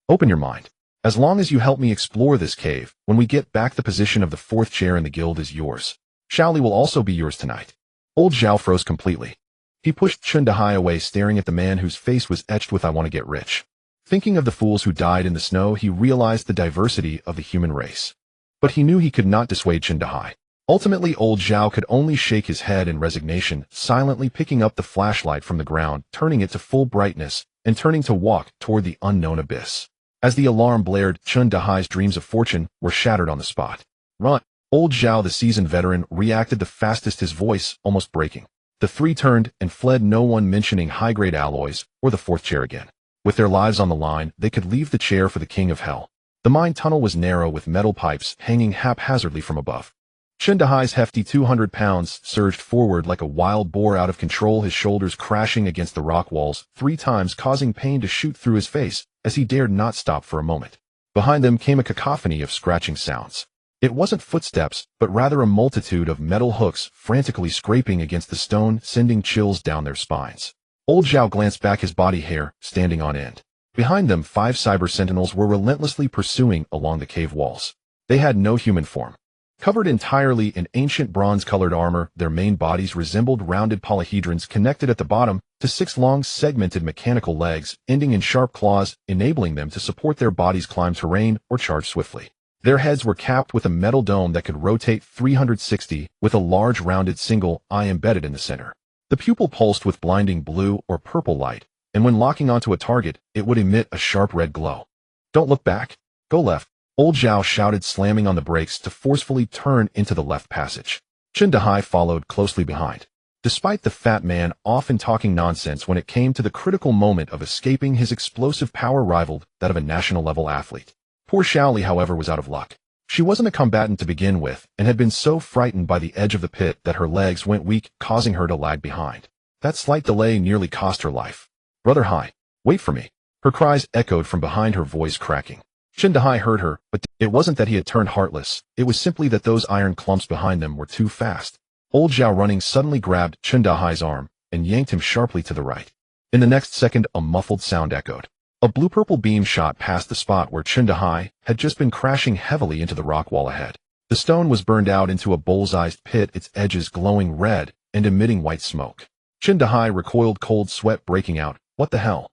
Open your mind. As long as you help me explore this cave, when we get back, the position of the 4th chair in the guild is yours. Shaoli will also be yours tonight. Old Zhao froze completely. He pushed Zheng He away, staring at the man whose face was etched with "I want to get rich." Thinking of the fools who died in the snow, he realized the diversity of the human race. But he knew he could not dissuade Zheng He. Ultimately, Old Zhao could only shake his head in resignation, silently picking up the flashlight from the ground, turning it to full brightness, and turning to walk toward the unknown abyss. As the alarm blared, Zheng He's dreams of fortune were shattered on the spot. Run! Old Zhao, the seasoned veteran, reacted the fastest, his voice almost breaking. The 3 turned and fled, no one mentioning high-grade alloys or the 4th chair again. With their lives on the line, they could leave the chair for the king of hell. The mine tunnel was narrow, with metal pipes hanging haphazardly from above. Zheng He's hefty 200 pounds surged forward like a wild boar, out of control, his shoulders crashing against the rock walls 3 times, causing pain to shoot through his face as he dared not stop for a moment. Behind them came a cacophony of scratching sounds. It wasn't footsteps, but rather a multitude of metal hooks frantically scraping against the stone, sending chills down their spines. Old Zhao glanced back, his body hair standing on end. Behind them, 5 cyber sentinels were relentlessly pursuing along the cave walls. They had no human form. Covered entirely in ancient bronze-colored armor, their main bodies resembled rounded polyhedrons connected at the bottom to 6 long, segmented mechanical legs, ending in sharp claws, enabling them to support their bodies climb terrain or charge swiftly. Their heads were capped with a metal dome that could rotate 360, with a large rounded single eye embedded in the center. The pupil pulsed with blinding blue or purple light, and when locking onto a target, it would emit a sharp red glow. "Don't look back. Go left," Old Zhao shouted, slamming on the brakes to forcefully turn into the left passage. Zheng He followed closely behind. Despite the fat man often talking nonsense when it came to the critical moment of escaping, his explosive power rivaled that of a national-level athlete. Poor Xiaoli, however, was out of luck. She wasn't a combatant to begin with, and had been so frightened by the edge of the pit that her legs went weak, causing her to lag behind. That slight delay nearly cost her life. "Brother Hai, wait for me." Her cries echoed from behind, her voice cracking. Zheng He heard her, but it wasn't that he had turned heartless, it was simply that those iron clumps behind them were too fast. Old Zhao, running, suddenly grabbed Zheng He's arm and yanked him sharply to the right. In the next second, a muffled sound echoed. A blue-purple beam shot past the spot where Zheng He had just been, crashing heavily into the rock wall ahead. The stone was burned out into a bullseyed pit, its edges glowing red and emitting white smoke. Zheng He recoiled, cold sweat breaking out. "What the hell?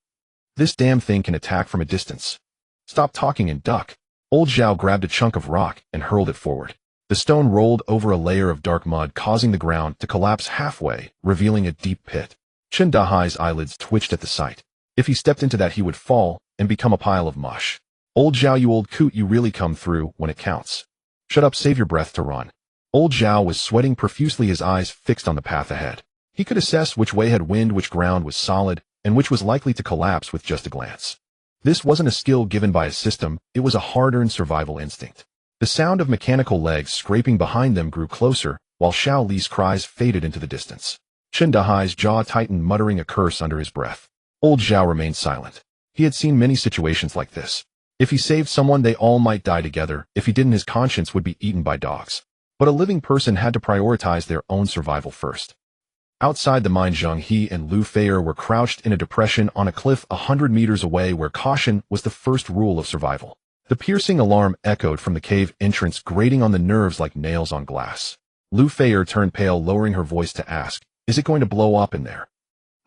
This damn thing can attack from a distance. Stop talking and duck." Old Zhao grabbed a chunk of rock and hurled it forward. The stone rolled over a layer of dark mud, causing the ground to collapse halfway, revealing a deep pit. Zheng He's eyelids twitched at the sight. If he stepped into that, he would fall and become a pile of mush. "Old Zhao, you old coot, you really come through when it counts. Shut up, save your breath to run." Old Zhao was sweating profusely, his eyes fixed on the path ahead. He could assess which way had wind, which ground was solid, and which was likely to collapse with just a glance. This wasn't a skill given by a system, it was a hard-earned survival instinct. The sound of mechanical legs scraping behind them grew closer, while Xiao Li's cries faded into the distance. Zheng He's jaw tightened, muttering a curse under his breath. Old Zhao remained silent. He had seen many situations like this. If he saved someone, they all might die together. If he didn't, his conscience would be eaten by dogs. But a living person had to prioritize their own survival first. Outside the mine, Zheng He and Lu Feier were crouched in a depression on a cliff 100 meters away, where caution was the first rule of survival. The piercing alarm echoed from the cave entrance, grating on the nerves like nails on glass. Lu Feier turned pale, lowering her voice to ask, "Is it going to blow up in there?"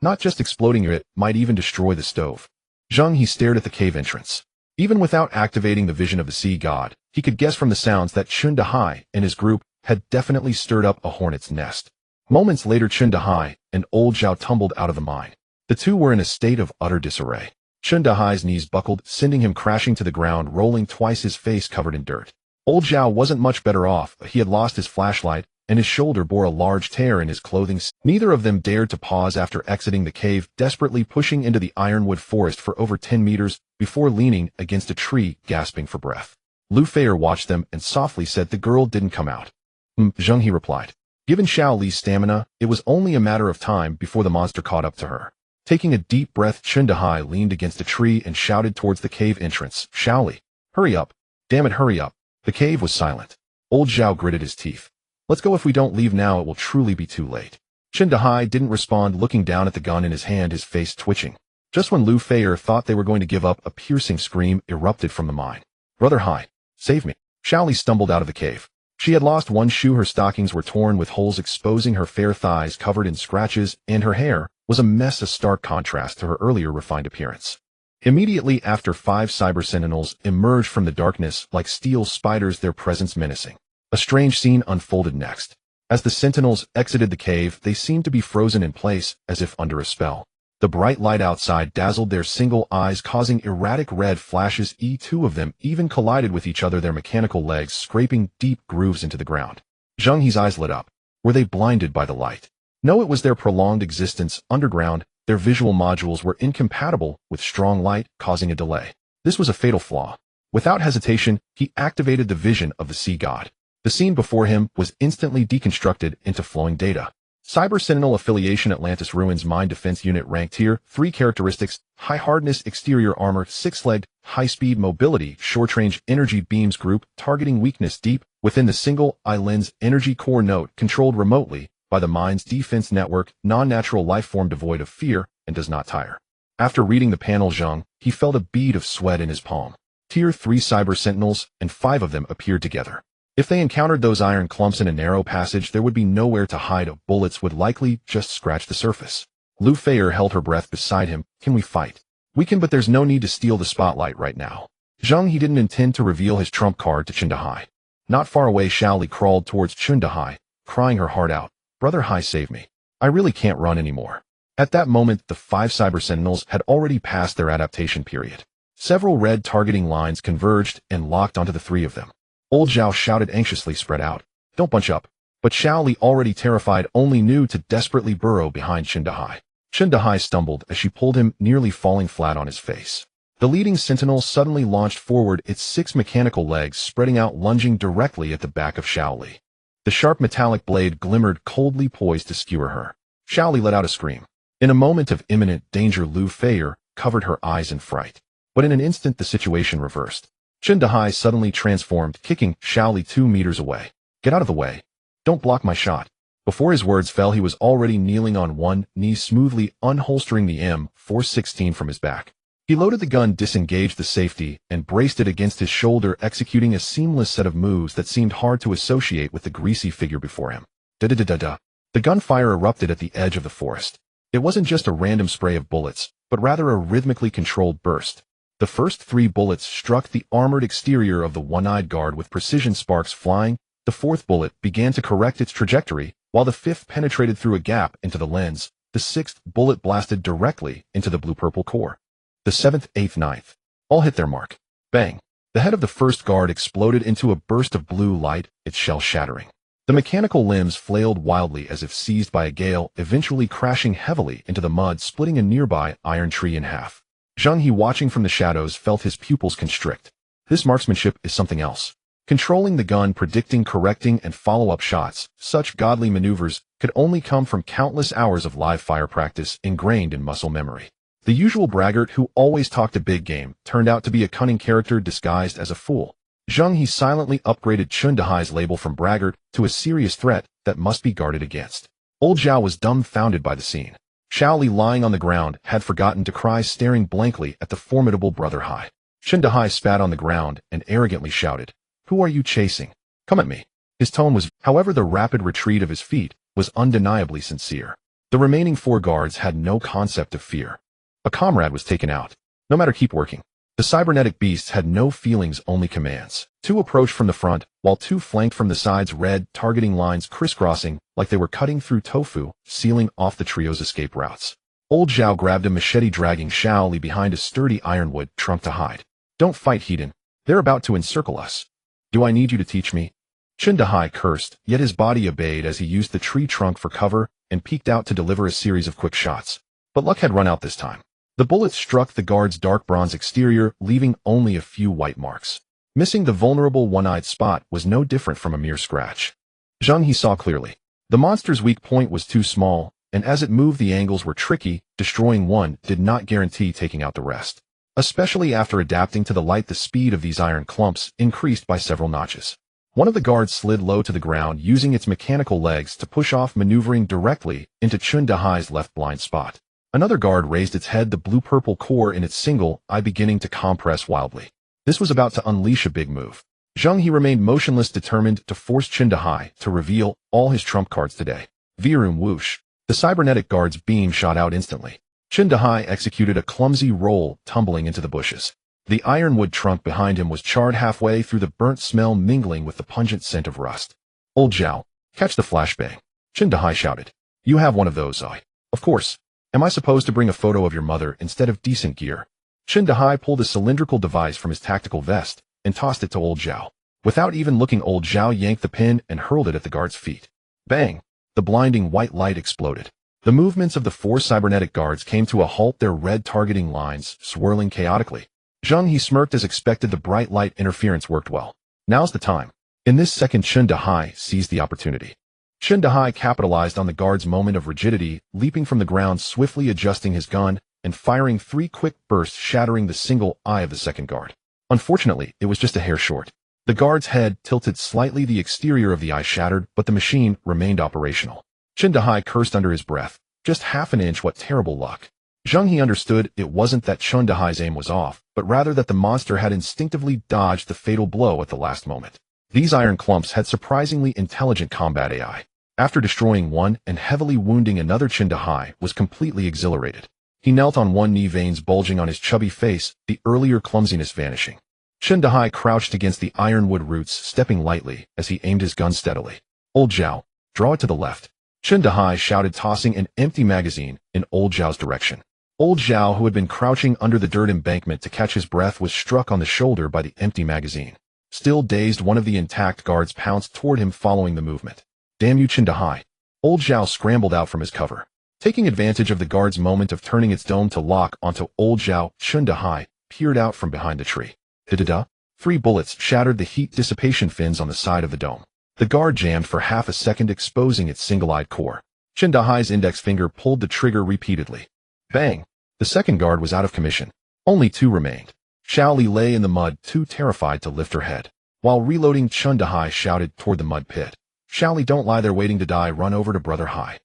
"Not just exploding, it might even destroy the stove." Zheng He stared at the cave entrance. Even without activating the vision of the sea god, he could guess from the sounds that Zheng He and his group had definitely stirred up a hornet's nest. Moments later, Zheng He and Old Zhao tumbled out of the mine. The two were in a state of utter disarray. Zheng He's knees buckled, sending him crashing to the ground, rolling twice, his face covered in dirt. Old Zhao wasn't much better off. He had lost his flashlight, and his shoulder bore a large tear in his clothing. Neither of them dared to pause after exiting the cave, desperately pushing into the ironwood forest for over 10 meters before leaning against a tree, gasping for breath. Lu Feier watched them and softly said, "The girl didn't come out." Zheng He replied. Given Xiao Li's stamina, it was only a matter of time before the monster caught up to her. Taking a deep breath, Zheng He leaned against a tree and shouted towards the cave entrance, "Xiao Li, hurry up. Damn it, hurry up." The cave was silent. Old Zhao gritted his teeth. "Let's go. If we don't leave now, it will truly be too late." Zheng He didn't respond, looking down at the gun in his hand, his face twitching. Just when Lu Feier thought they were going to give up, a piercing scream erupted from the mine. "Brother Hai, save me." Xiao Li stumbled out of the cave. She had lost one shoe, her stockings were torn with holes exposing her fair thighs covered in scratches, and her hair was a mess, a stark contrast to her earlier refined appearance. Immediately after, 5 cyber sentinels emerged from the darkness like steel spiders, their presence menacing. A strange scene unfolded next. As the sentinels exited the cave, they seemed to be frozen in place, as if under a spell. The bright light outside dazzled their single eyes, causing erratic red flashes. Two of them even collided with each other, their mechanical legs scraping deep grooves into the ground. Zheng He's eyes lit up. Were they blinded by the light? No, it was their prolonged existence underground. Their visual modules were incompatible with strong light, causing a delay. This was a fatal flaw. Without hesitation, he activated the vision of the sea god. The scene before him was instantly deconstructed into flowing data. Cyber Sentinel affiliation, Atlantis Ruins Mine Defense Unit, rank tier 3 characteristics: high hardness exterior armor, 6-legged, high-speed mobility, short-range energy beams group, targeting weakness deep within the single eye lens, energy core node, controlled remotely by the mine's defense network, non-natural life form devoid of fear and does not tire. After reading the panel, Zheng He felt a bead of sweat in his palm. Tier 3 Cyber Sentinels, and 5 of them appeared together. If they encountered those iron clumps in a narrow passage, there would be nowhere to hide. Bullets would likely just scratch the surface. Lu Feier held her breath beside him. Can we fight? We can, but there's no need to steal the spotlight right now. Zheng He didn't intend to reveal his trump card to Zheng He. Not far away, Xiao Li crawled towards Zheng He, crying her heart out. Brother He, save me. I really can't run anymore. At that moment, the 5 cyber sentinels had already passed their adaptation period. Several red targeting lines converged and locked onto the 3 of them. Old Zhao shouted anxiously, spread out. Don't bunch up. But Xiao Li, already terrified, only knew to desperately burrow behind Zheng He. Zheng He stumbled as she pulled him, nearly falling flat on his face. The leading sentinel suddenly launched forward, its 6 mechanical legs spreading out, lunging directly at the back of Xiao Li. The sharp metallic blade glimmered, coldly poised to skewer her. Xiao Li let out a scream. In a moment of imminent danger, Lu Feier covered her eyes in fright. But in an instant, the situation reversed. Zheng He suddenly transformed, kicking Xiao Li 2 meters away. Get out of the way. Don't block my shot. Before his words fell, he was already kneeling on one knee, smoothly unholstering the M416 from his back. He loaded the gun, disengaged the safety, and braced it against his shoulder, executing a seamless set of moves that seemed hard to associate with the greasy figure before him. Da-da-da-da-da. The gunfire erupted at the edge of the forest. It wasn't just a random spray of bullets, but rather a rhythmically controlled burst. The first 3 bullets struck the armored exterior of the one-eyed guard with precision, sparks flying. The 4th bullet began to correct its trajectory, while the 5th penetrated through a gap into the lens. The 6th bullet blasted directly into the blue-purple core. The 7th, 8th, 9th all hit their mark. Bang! The head of the first guard exploded into a burst of blue light, its shell shattering. The mechanical limbs flailed wildly as if seized by a gale, eventually crashing heavily into the mud, splitting a nearby iron tree in half. Zheng He, watching from the shadows, felt his pupils constrict. This marksmanship is something else. Controlling the gun, predicting, correcting, and follow-up shots, such godly maneuvers could only come from countless hours of live fire practice ingrained in muscle memory. The usual braggart who always talked a big game turned out to be a cunning character disguised as a fool. Zheng He silently upgraded Zheng He's label from braggart to a serious threat that must be guarded against. Old Zhao was dumbfounded by the scene. Xiao Li, lying on the ground, had forgotten to cry, staring blankly at the formidable brother He. Zheng He spat on the ground and arrogantly shouted, "Who are you chasing? Come at me." His tone was, however, the rapid retreat of his feet was undeniably sincere. The remaining 4 guards had no concept of fear. A comrade was taken out. No matter, keep working. The cybernetic beasts had no feelings, only commands. 2 approached from the front, while 2 flanked from the sides, red targeting lines crisscrossing like they were cutting through tofu, sealing off the trio's escape routes. Old Zhao grabbed a machete, dragging Xiao Li behind a sturdy ironwood trunk to hide. Don't fight, Hedon. They're about to encircle us. Do I need you to teach me? Zheng He cursed, yet his body obeyed as he used the tree trunk for cover and peeked out to deliver a series of quick shots. But luck had run out this time. The bullets struck the guard's dark bronze exterior, leaving only a few white marks. Missing the vulnerable one-eyed spot was no different from a mere scratch. Zheng He saw clearly. The monster's weak point was too small, and as it moved, the angles were tricky. Destroying one did not guarantee taking out the rest. Especially after adapting to the light, the speed of these iron clumps increased by several notches. One of the guards slid low to the ground, using its mechanical legs to push off, maneuvering directly into Zheng He's left blind spot. Another guard raised its head, the blue-purple core in its single eye beginning to compress wildly. This was about to unleash a big move. Zheng He remained motionless, determined to force Zheng He to reveal all his trump cards today. Virum whoosh. The cybernetic guard's beam shot out instantly. Zheng He executed a clumsy roll, tumbling into the bushes. The ironwood trunk behind him was charred halfway through, the burnt smell mingling with the pungent scent of rust. Old Zhao, catch the flashbang. Zheng He shouted. You have one of those, Of course. Am I supposed to bring a photo of your mother instead of decent gear? Zheng He pulled a cylindrical device from his tactical vest and tossed it to Old Zhao. Without even looking, Old Zhao yanked the pin and hurled it at the guard's feet. Bang! The blinding white light exploded. The movements of the 4 cybernetic guards came to a halt, their red targeting lines swirling chaotically. Zheng He smirked as expected. The bright light interference worked well. Now's the time. In this second, Zheng He seized the opportunity. Zheng He capitalized on the guard's moment of rigidity, leaping from the ground, swiftly adjusting his gun, and firing 3 quick bursts, shattering the single eye of the second guard. Unfortunately, it was just a hair short. The guard's head tilted slightly, the exterior of the eye shattered, but the machine remained operational. Zheng He cursed under his breath. Just half an inch, what terrible luck. Zheng He understood it wasn't that Zheng He's aim was off, but rather that the monster had instinctively dodged the fatal blow at the last moment. These iron clumps had surprisingly intelligent combat AI. After destroying one and heavily wounding another, Zheng He was completely exhilarated. He knelt on one knee, veins bulging on his chubby face, the earlier clumsiness vanishing. Zheng He crouched against the ironwood roots, stepping lightly as he aimed his gun steadily. Old Zhao, draw it to the left. Zheng He shouted, tossing an empty magazine in Old Zhao's direction. Old Zhao, who had been crouching under the dirt embankment to catch his breath, was struck on the shoulder by the empty magazine. Still dazed, one of the intact guards pounced toward him following the movement. Damn you, Zheng He! Old Zhao scrambled out from his cover. Taking advantage of the guard's moment of turning its dome to lock onto Old Zhao, Zheng He peered out from behind the tree. Da-da-da! 3 bullets shattered the heat dissipation fins on the side of the dome. The guard jammed for half a second, exposing its single-eyed core. Zheng He's index finger pulled the trigger repeatedly. Bang! The second guard was out of commission. Only 2 remained. Xiaoli lay in the mud, too terrified to lift her head. While reloading, Zheng He shouted toward the mud pit. Xiaoli, don't lie there waiting to die, run over to Brother Hai.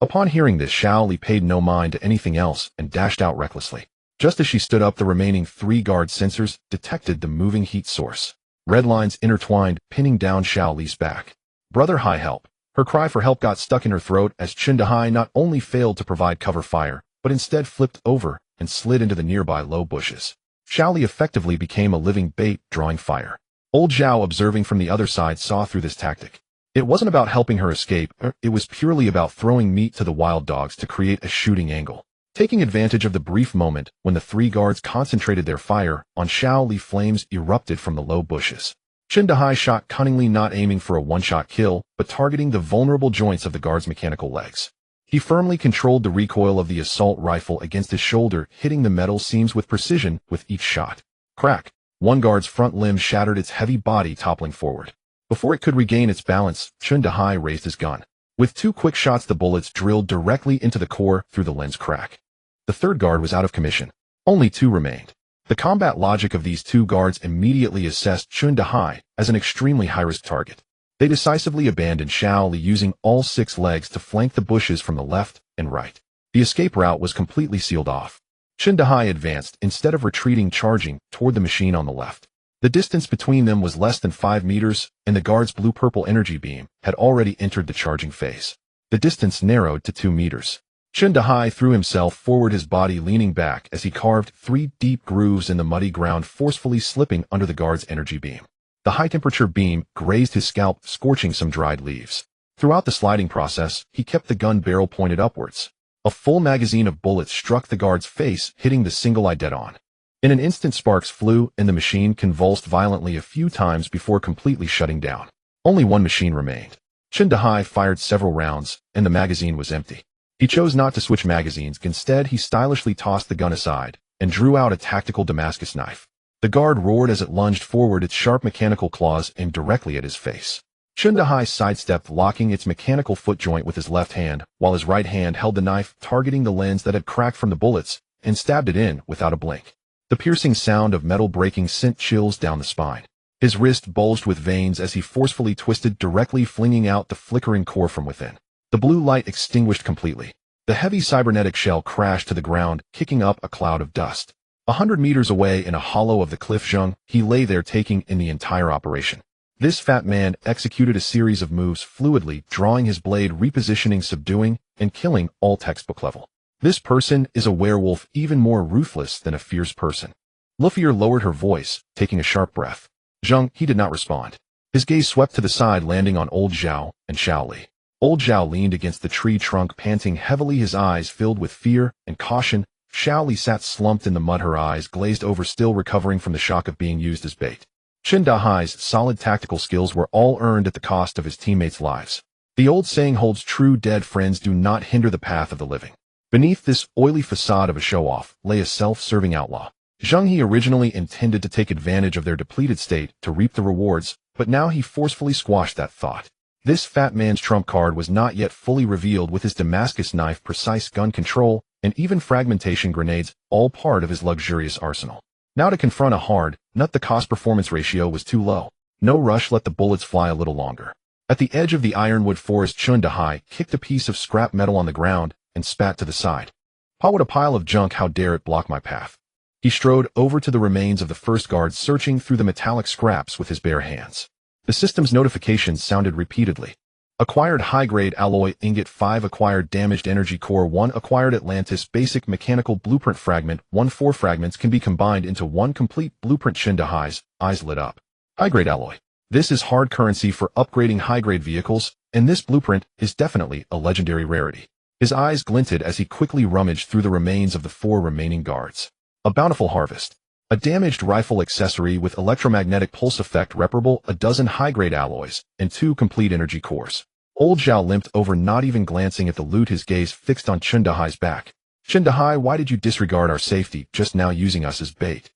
Upon hearing this, Xiaoli paid no mind to anything else and dashed out recklessly. Just as she stood up, the remaining 3 guard sensors detected the moving heat source. Red lines intertwined, pinning down Xiaoli's back. Brother Hai, help! Her cry for help got stuck in her throat as Zheng He not only failed to provide cover fire, but instead flipped over and slid into the nearby low bushes. Xiaoli effectively became a living bait, drawing fire. Old Zhao, observing from the other side, saw through this tactic. It wasn't about helping her escape, it was purely about throwing meat to the wild dogs to create a shooting angle. Taking advantage of the brief moment when the 3 guards concentrated their fire on Xiaoli, flames erupted from the low bushes. Zheng He shot cunningly, not aiming for a one-shot kill, but targeting the vulnerable joints of the guard's mechanical legs. He firmly controlled the recoil of the assault rifle against his shoulder, hitting the metal seams with precision with each shot. Crack! One guard's front limb shattered, its heavy body toppling forward. Before it could regain its balance, Zheng He raised his gun. With 2 quick shots, the bullets drilled directly into the core through the lens crack. The third guard was out of commission. Only 2 remained. The combat logic of these 2 guards immediately assessed Zheng He as an extremely high-risk target. They decisively abandoned Xiaoli, using all 6 legs to flank the bushes from the left and right. The escape route was completely sealed off. Zheng He advanced, instead of retreating, charging toward the machine on the left. The distance between them was less than 5 meters, and the guard's blue-purple energy beam had already entered the charging phase. The distance narrowed to 2 meters. Zheng He threw himself forward, his body leaning back as he carved 3 deep grooves in the muddy ground, forcefully slipping under the guard's energy beam. The high-temperature beam grazed his scalp, scorching some dried leaves. Throughout the sliding process, he kept the gun barrel pointed upwards. A full magazine of bullets struck the guard's face, hitting the single eye dead on. In an instant, sparks flew, and the machine convulsed violently a few times before completely shutting down. Only 1 machine remained. Zheng He fired several rounds, and the magazine was empty. He chose not to switch magazines. Instead, he stylishly tossed the gun aside and drew out a tactical Damascus knife. The guard roared as it lunged forward, its sharp mechanical claws aimed directly at his face. Zheng He sidestepped, locking its mechanical foot joint with his left hand, while his right hand held the knife, targeting the lens that had cracked from the bullets, and stabbed it in without a blink. The piercing sound of metal breaking sent chills down the spine. His wrist bulged with veins as he forcefully twisted, directly flinging out the flickering core from within. The blue light extinguished completely. The heavy cybernetic shell crashed to the ground, kicking up a cloud of dust. 100 meters away in a hollow of the cliff, Zheng He lay there, taking in the entire operation. This fat man executed a series of moves fluidly, drawing his blade, repositioning, subduing, and killing, all textbook level. This person is a werewolf, even more ruthless than a fierce person. Lufier lowered her voice, taking a sharp breath. Zheng He did not respond. His gaze swept to the side, landing on Old Zhao and Xiaoli. Old Zhao leaned against the tree trunk, panting heavily, his eyes filled with fear and caution. Xiaoli sat slumped in the mud, her eyes glazed over, still recovering from the shock of being used as bait. Zheng He's solid tactical skills were all earned at the cost of his teammates' lives. The old saying holds true: dead friends do not hinder the path of the living. Beneath this oily facade of a show-off lay a self-serving outlaw. Zheng He originally intended to take advantage of their depleted state to reap the rewards, but now he forcefully squashed that thought. This fat man's trump card was not yet fully revealed, with his Damascus knife, precise gun control, and even fragmentation grenades, all part of his luxurious arsenal. Now to confront a hard nut, the cost-performance ratio was too low. No rush, let the bullets fly a little longer. At the edge of the ironwood forest, Zheng He kicked a piece of scrap metal on the ground and spat to the side. What a pile of junk, how dare it block my path. He strode over to the remains of the first guard, searching through the metallic scraps with his bare hands. The system's notifications sounded repeatedly. Acquired high-grade alloy ingot 5, acquired damaged energy core 1, acquired Atlantis basic mechanical blueprint fragment 1. 4 fragments can be combined into one complete blueprint. Zheng He's eyes lit up. High-grade alloy. This is hard currency for upgrading high-grade vehicles, and this blueprint is definitely a legendary rarity. His eyes glinted as he quickly rummaged through the remains of the 4 remaining guards. A bountiful harvest. A damaged rifle accessory with electromagnetic pulse effect reparable, a dozen high-grade alloys, and 2 complete energy cores. Old Zhao limped over, not even glancing at the loot, his gaze fixed on Zheng He's back. Zheng He, why did you disregard our safety, just now using us as bait?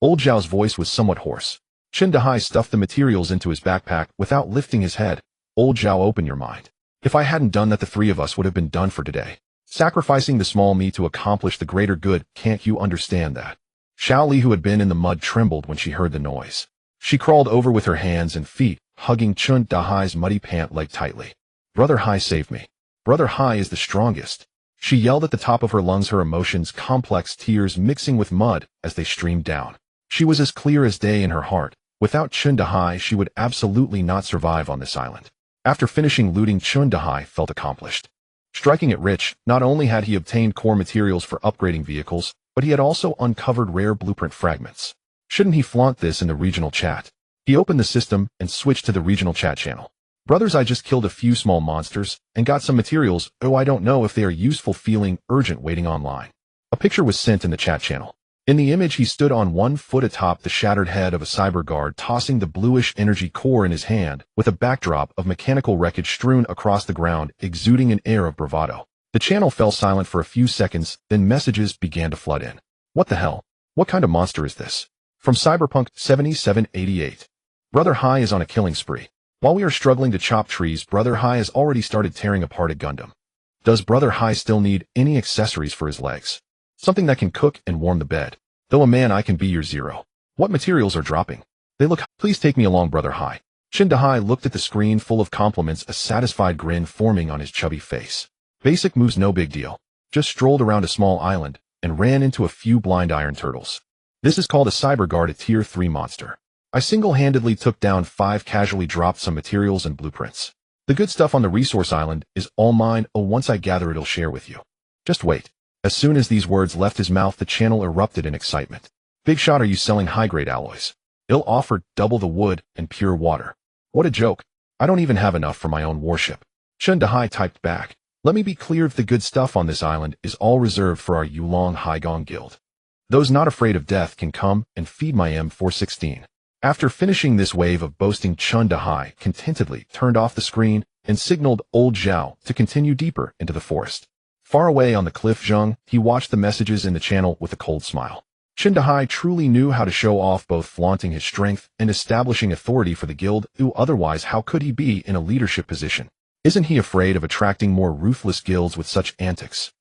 Old Zhao's voice was somewhat hoarse. Zheng He stuffed the materials into his backpack without lifting his head. Old Zhao, open your mind. If I hadn't done that, the 3 of us would have been done for today. Sacrificing the small me to accomplish the greater good, can't you understand that? Xiao Li, who had been in the mud, trembled when she heard the noise. She crawled over with her hands and feet, hugging Zheng He's muddy pant leg tightly. Brother He, save me. Brother He is the strongest. She yelled at the top of her lungs, her emotions complex, tears mixing with mud as they streamed down. She was as clear as day in her heart. Without Zheng He, she would absolutely not survive on this island. After finishing looting, Zheng He felt accomplished. Striking it rich, not only had he obtained core materials for upgrading vehicles, but he had also uncovered rare blueprint fragments. Shouldn't he flaunt this in the regional chat? He opened the system and switched to the regional chat channel. Brothers, I just killed a few small monsters and got some materials. Oh, I don't know if they are useful. Feeling urgent, waiting online. A picture was sent in the chat channel. In the image, he stood on 1 foot atop the shattered head of a cyber guard, tossing the bluish energy core in his hand, with a backdrop of mechanical wreckage strewn across the ground, exuding an air of bravado. The channel fell silent for a few seconds, then messages began to flood in. What the hell? What kind of monster is this? From Cyberpunk 7788. Brother He is on a killing spree. While we are struggling to chop trees, Brother He has already started tearing apart a Gundam. Does Brother He still need any accessories for his legs? Something that can cook and warm the bed. Though a man, I can be your zero. What materials are dropping? They look. Please take me along, Brother He. Zheng He looked at the screen full of compliments, a satisfied grin forming on his chubby face. Basic moves, no big deal. Just strolled around a small island and ran into a few blind iron turtles. This is called a cyber guard, a tier 3 monster. I single-handedly took down 5, casually dropped some materials and blueprints. The good stuff on the resource island is all mine. Oh, once I gather it, I'll share with you. Just wait. As soon as these words left his mouth, the channel erupted in excitement. Big shot, are you selling high-grade alloys? I'll offer double the wood and pure water. What a joke. I don't even have enough for my own warship. Zheng He typed back. Let me be clear, if the good stuff on this island is all reserved for our Yulong Haigong Guild. Those not afraid of death can come and feed my M416. After finishing this wave of boasting, Zheng He contentedly turned off the screen and signaled old Zhao to continue deeper into the forest. Far away on the cliff, Zheng He watched the messages in the channel with a cold smile. Zheng He truly knew how to show off, both flaunting his strength and establishing authority for the guild. Otherwise, how could he be in a leadership position? Isn't he afraid of attracting more ruthless guilds with such antics?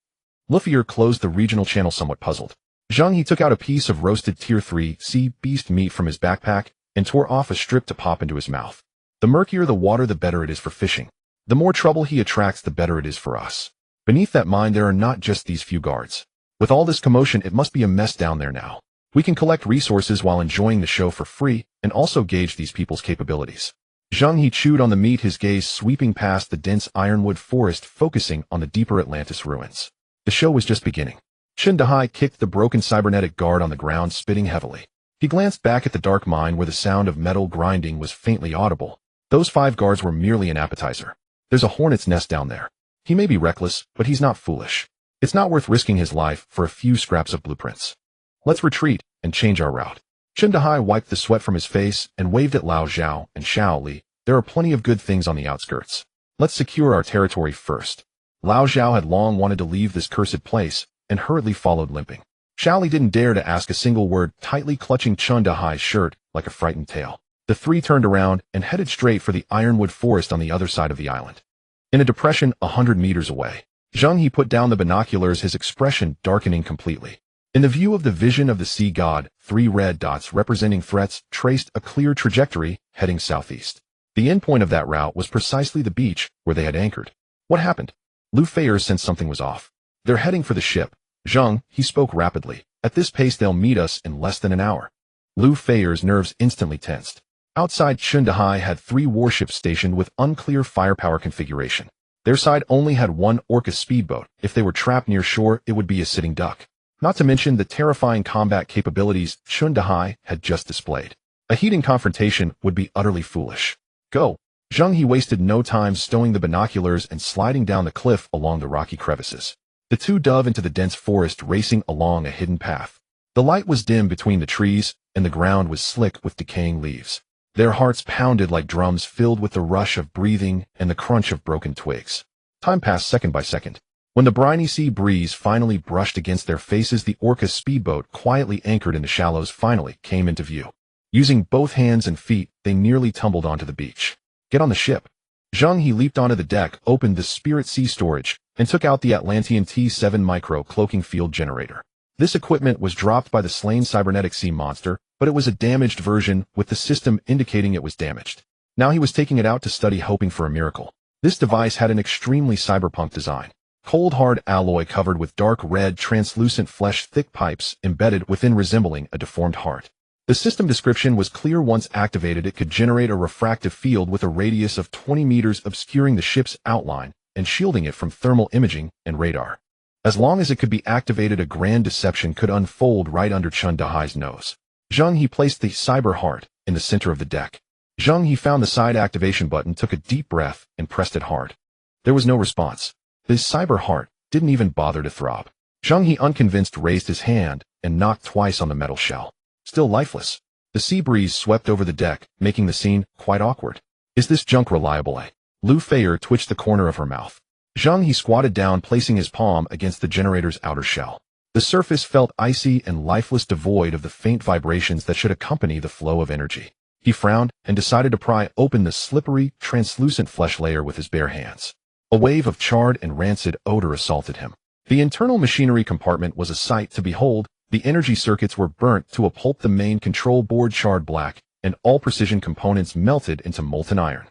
Luffier closed the regional channel, somewhat puzzled. Zheng He took out a piece of roasted tier 3 sea beast meat from his backpack and tore off a strip to pop into his mouth. The murkier the water, the better it is for fishing. The more trouble he attracts, the better it is for us. Beneath that mine, there are not just these few guards. With all this commotion, it must be a mess down there now. We can collect resources while enjoying the show for free and also gauge these people's capabilities. Zheng He chewed on the meat, his gaze sweeping past the dense ironwood forest, focusing on the deeper Atlantis ruins. The show was just beginning. Zheng He kicked the broken cybernetic guard on the ground, spitting heavily. He glanced back at the dark mine where the sound of metal grinding was faintly audible. Those 5 guards were merely an appetizer. There's a hornet's nest down there. He may be reckless, but he's not foolish. It's not worth risking his life for a few scraps of blueprints. Let's retreat and change our route. Zheng He wiped the sweat from his face and waved at Lao Zhao and Xiao Li. There are plenty of good things on the outskirts. Let's secure our territory first. Lao Zhao had long wanted to leave this cursed place and hurriedly followed, limping. Xiao Li didn't dare to ask a single word, tightly clutching Zheng He's shirt like a frightened tail. The 3 turned around and headed straight for the ironwood forest on the other side of the island. In a depression 100 meters away, Zheng He put down the binoculars, his expression darkening completely. In the view of the vision of the sea god, 3 red dots representing threats traced a clear trajectory heading southeast. The endpoint of that route was precisely the beach where they had anchored. What happened? Lu Feier sensed something was off. They're heading for the ship. Zheng He spoke rapidly. At this pace, they'll meet us in less than an hour. Lu Feier's nerves instantly tensed. Outside, He had 3 warships stationed with unclear firepower configuration. Their side only had 1 Orca speedboat. If they were trapped near shore, it would be a sitting duck. Not to mention the terrifying combat capabilities He had just displayed. A heated confrontation would be utterly foolish. Go! Zheng He wasted no time stowing the binoculars and sliding down the cliff along the rocky crevices. The two dove into the dense forest, racing along a hidden path. The light was dim between the trees, and the ground was slick with decaying leaves. Their hearts pounded like drums, filled with the rush of breathing and the crunch of broken twigs. Time passed second by second. When the briny sea breeze finally brushed against their faces, the Orca speedboat, quietly anchored in the shallows, finally came into view. Using both hands and feet, they nearly tumbled onto the beach. Get on the ship. Zheng He leaped onto the deck, opened the Spirit Sea storage, and took out the Atlantean T7 micro cloaking field generator. This equipment was dropped by the slain cybernetic sea monster, but it was a damaged version, with the system indicating it was damaged. Now he was taking it out to study, hoping for a miracle. This device had an extremely cyberpunk design. Cold hard alloy covered with dark red translucent flesh, thick pipes embedded within resembling a deformed heart. The system description was clear. Once activated, it could generate a refractive field with a radius of 20 meters, obscuring the ship's outline and shielding it from thermal imaging and radar. As long as it could be activated, a grand deception could unfold right under He's nose. Zheng He placed the cyber heart in the center of the deck. Zheng He found the side activation button, took a deep breath, and pressed it hard. There was no response. The cyber heart didn't even bother to throb. Zheng He, unconvinced, raised his hand and knocked twice on the metal shell. Still lifeless. The sea breeze swept over the deck, making the scene quite awkward. Is this junk reliable? Lu Feier twitched the corner of her mouth. Zheng He squatted down, placing his palm against the generator's outer shell. The surface felt icy and lifeless, devoid of the faint vibrations that should accompany the flow of energy. He frowned and decided to pry open the slippery, translucent flesh layer with his bare hands. A wave of charred and rancid odor assaulted him. The internal machinery compartment was a sight to behold. The energy circuits were burnt to a pulp, the main control board charred black, and all precision components melted into molten iron.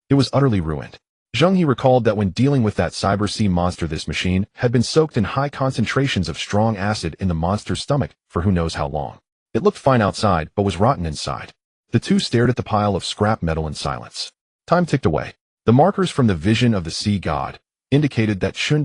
It was utterly ruined. Zheng He recalled that when dealing with that cyber sea monster, this machine had been soaked in high concentrations of strong acid in the monster's stomach for who knows how long. It looked fine outside, but was rotten inside. The two stared at the pile of scrap metal in silence. Time ticked away. The markers from the vision of the sea god indicated that He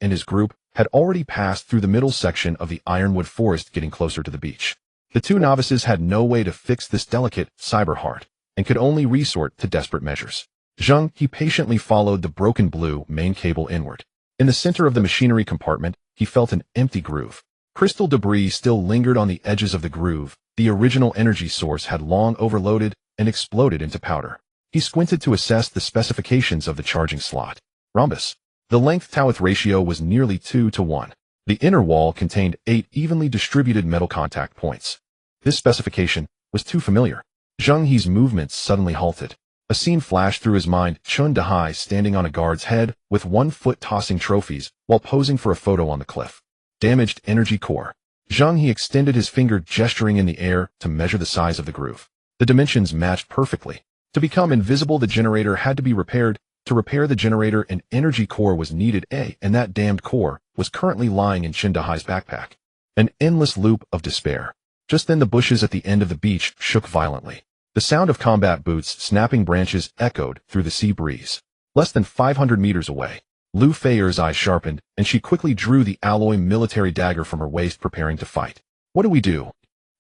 and his group had already passed through the middle section of the ironwood forest, getting closer to the beach. The two novices had no way to fix this delicate cyber heart and could only resort to desperate measures. Zheng He patiently followed the broken blue main cable inward. In the center of the machinery compartment, he felt an empty groove. Crystal debris still lingered on the edges of the groove. The original energy source had long overloaded and exploded into powder. He squinted to assess the specifications of the charging slot. Rhombus. The length-to-width ratio was nearly 2:1. The inner wall contained 8 evenly distributed metal contact points. This specification was too familiar. Zheng He's movements suddenly halted. A scene flashed through his mind: He standing on a guard's head with 1 foot tossing trophies while posing for a photo on the cliff. Damaged energy core. Zheng He extended his finger, gesturing in the air to measure the size of the groove. The dimensions matched perfectly. To become invisible, the generator had to be repaired. To repair the generator, an energy core was needed, and that damned core was currently lying in He's backpack. An endless loop of despair. Just then the bushes at the end of the beach shook violently. The sound of combat boots snapping branches echoed through the sea breeze. Less than 500 meters away, Lu Feier's eyes sharpened, and she quickly drew the alloy military dagger from her waist, preparing to fight. What do we do?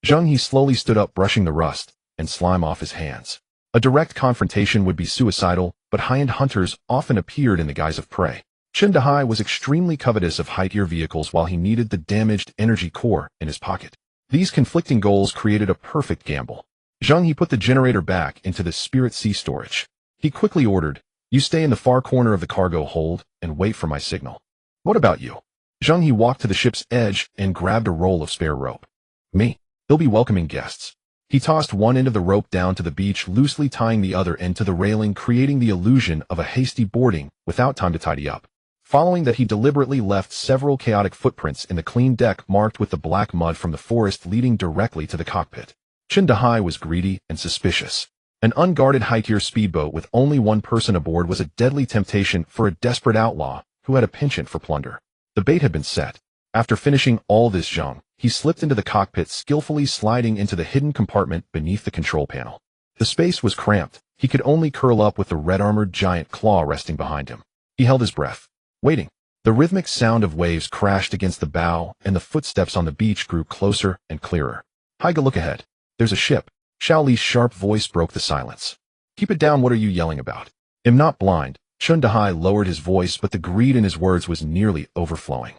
Zheng He slowly stood up, brushing the rust and slime off his hands. A direct confrontation would be suicidal, but high-end hunters often appeared in the guise of prey. He was extremely covetous of high-tier vehicles while he needed the damaged energy core in his pocket. These conflicting goals created a perfect gamble. Zheng He put the generator back into the Spirit Sea storage. He quickly ordered, "You stay in the far corner of the cargo hold and wait for my signal." "What about you?" Zheng He walked to the ship's edge and grabbed a roll of spare rope. "Me. They'll be welcoming guests." He tossed one end of the rope down to the beach, loosely tying the other end to the railing, creating the illusion of a hasty boarding without time to tidy up. Following that, he deliberately left several chaotic footprints in the clean deck marked with the black mud from the forest, leading directly to the cockpit. He was greedy and suspicious. An unguarded high-tier speedboat with only 1 person aboard was a deadly temptation for a desperate outlaw who had a penchant for plunder. The bait had been set. After finishing all this, Zheng He slipped into the cockpit, skillfully sliding into the hidden compartment beneath the control panel. The space was cramped. He could only curl up with the red-armored giant claw resting behind him. He held his breath, waiting. The rhythmic sound of waves crashed against the bow, and the footsteps on the beach grew closer and clearer. Haiga, look ahead. There's a ship. Xiao Li's sharp voice broke the silence. Keep it down, what are you yelling about? I'm not blind. Zheng He lowered his voice, but the greed in his words was nearly overflowing.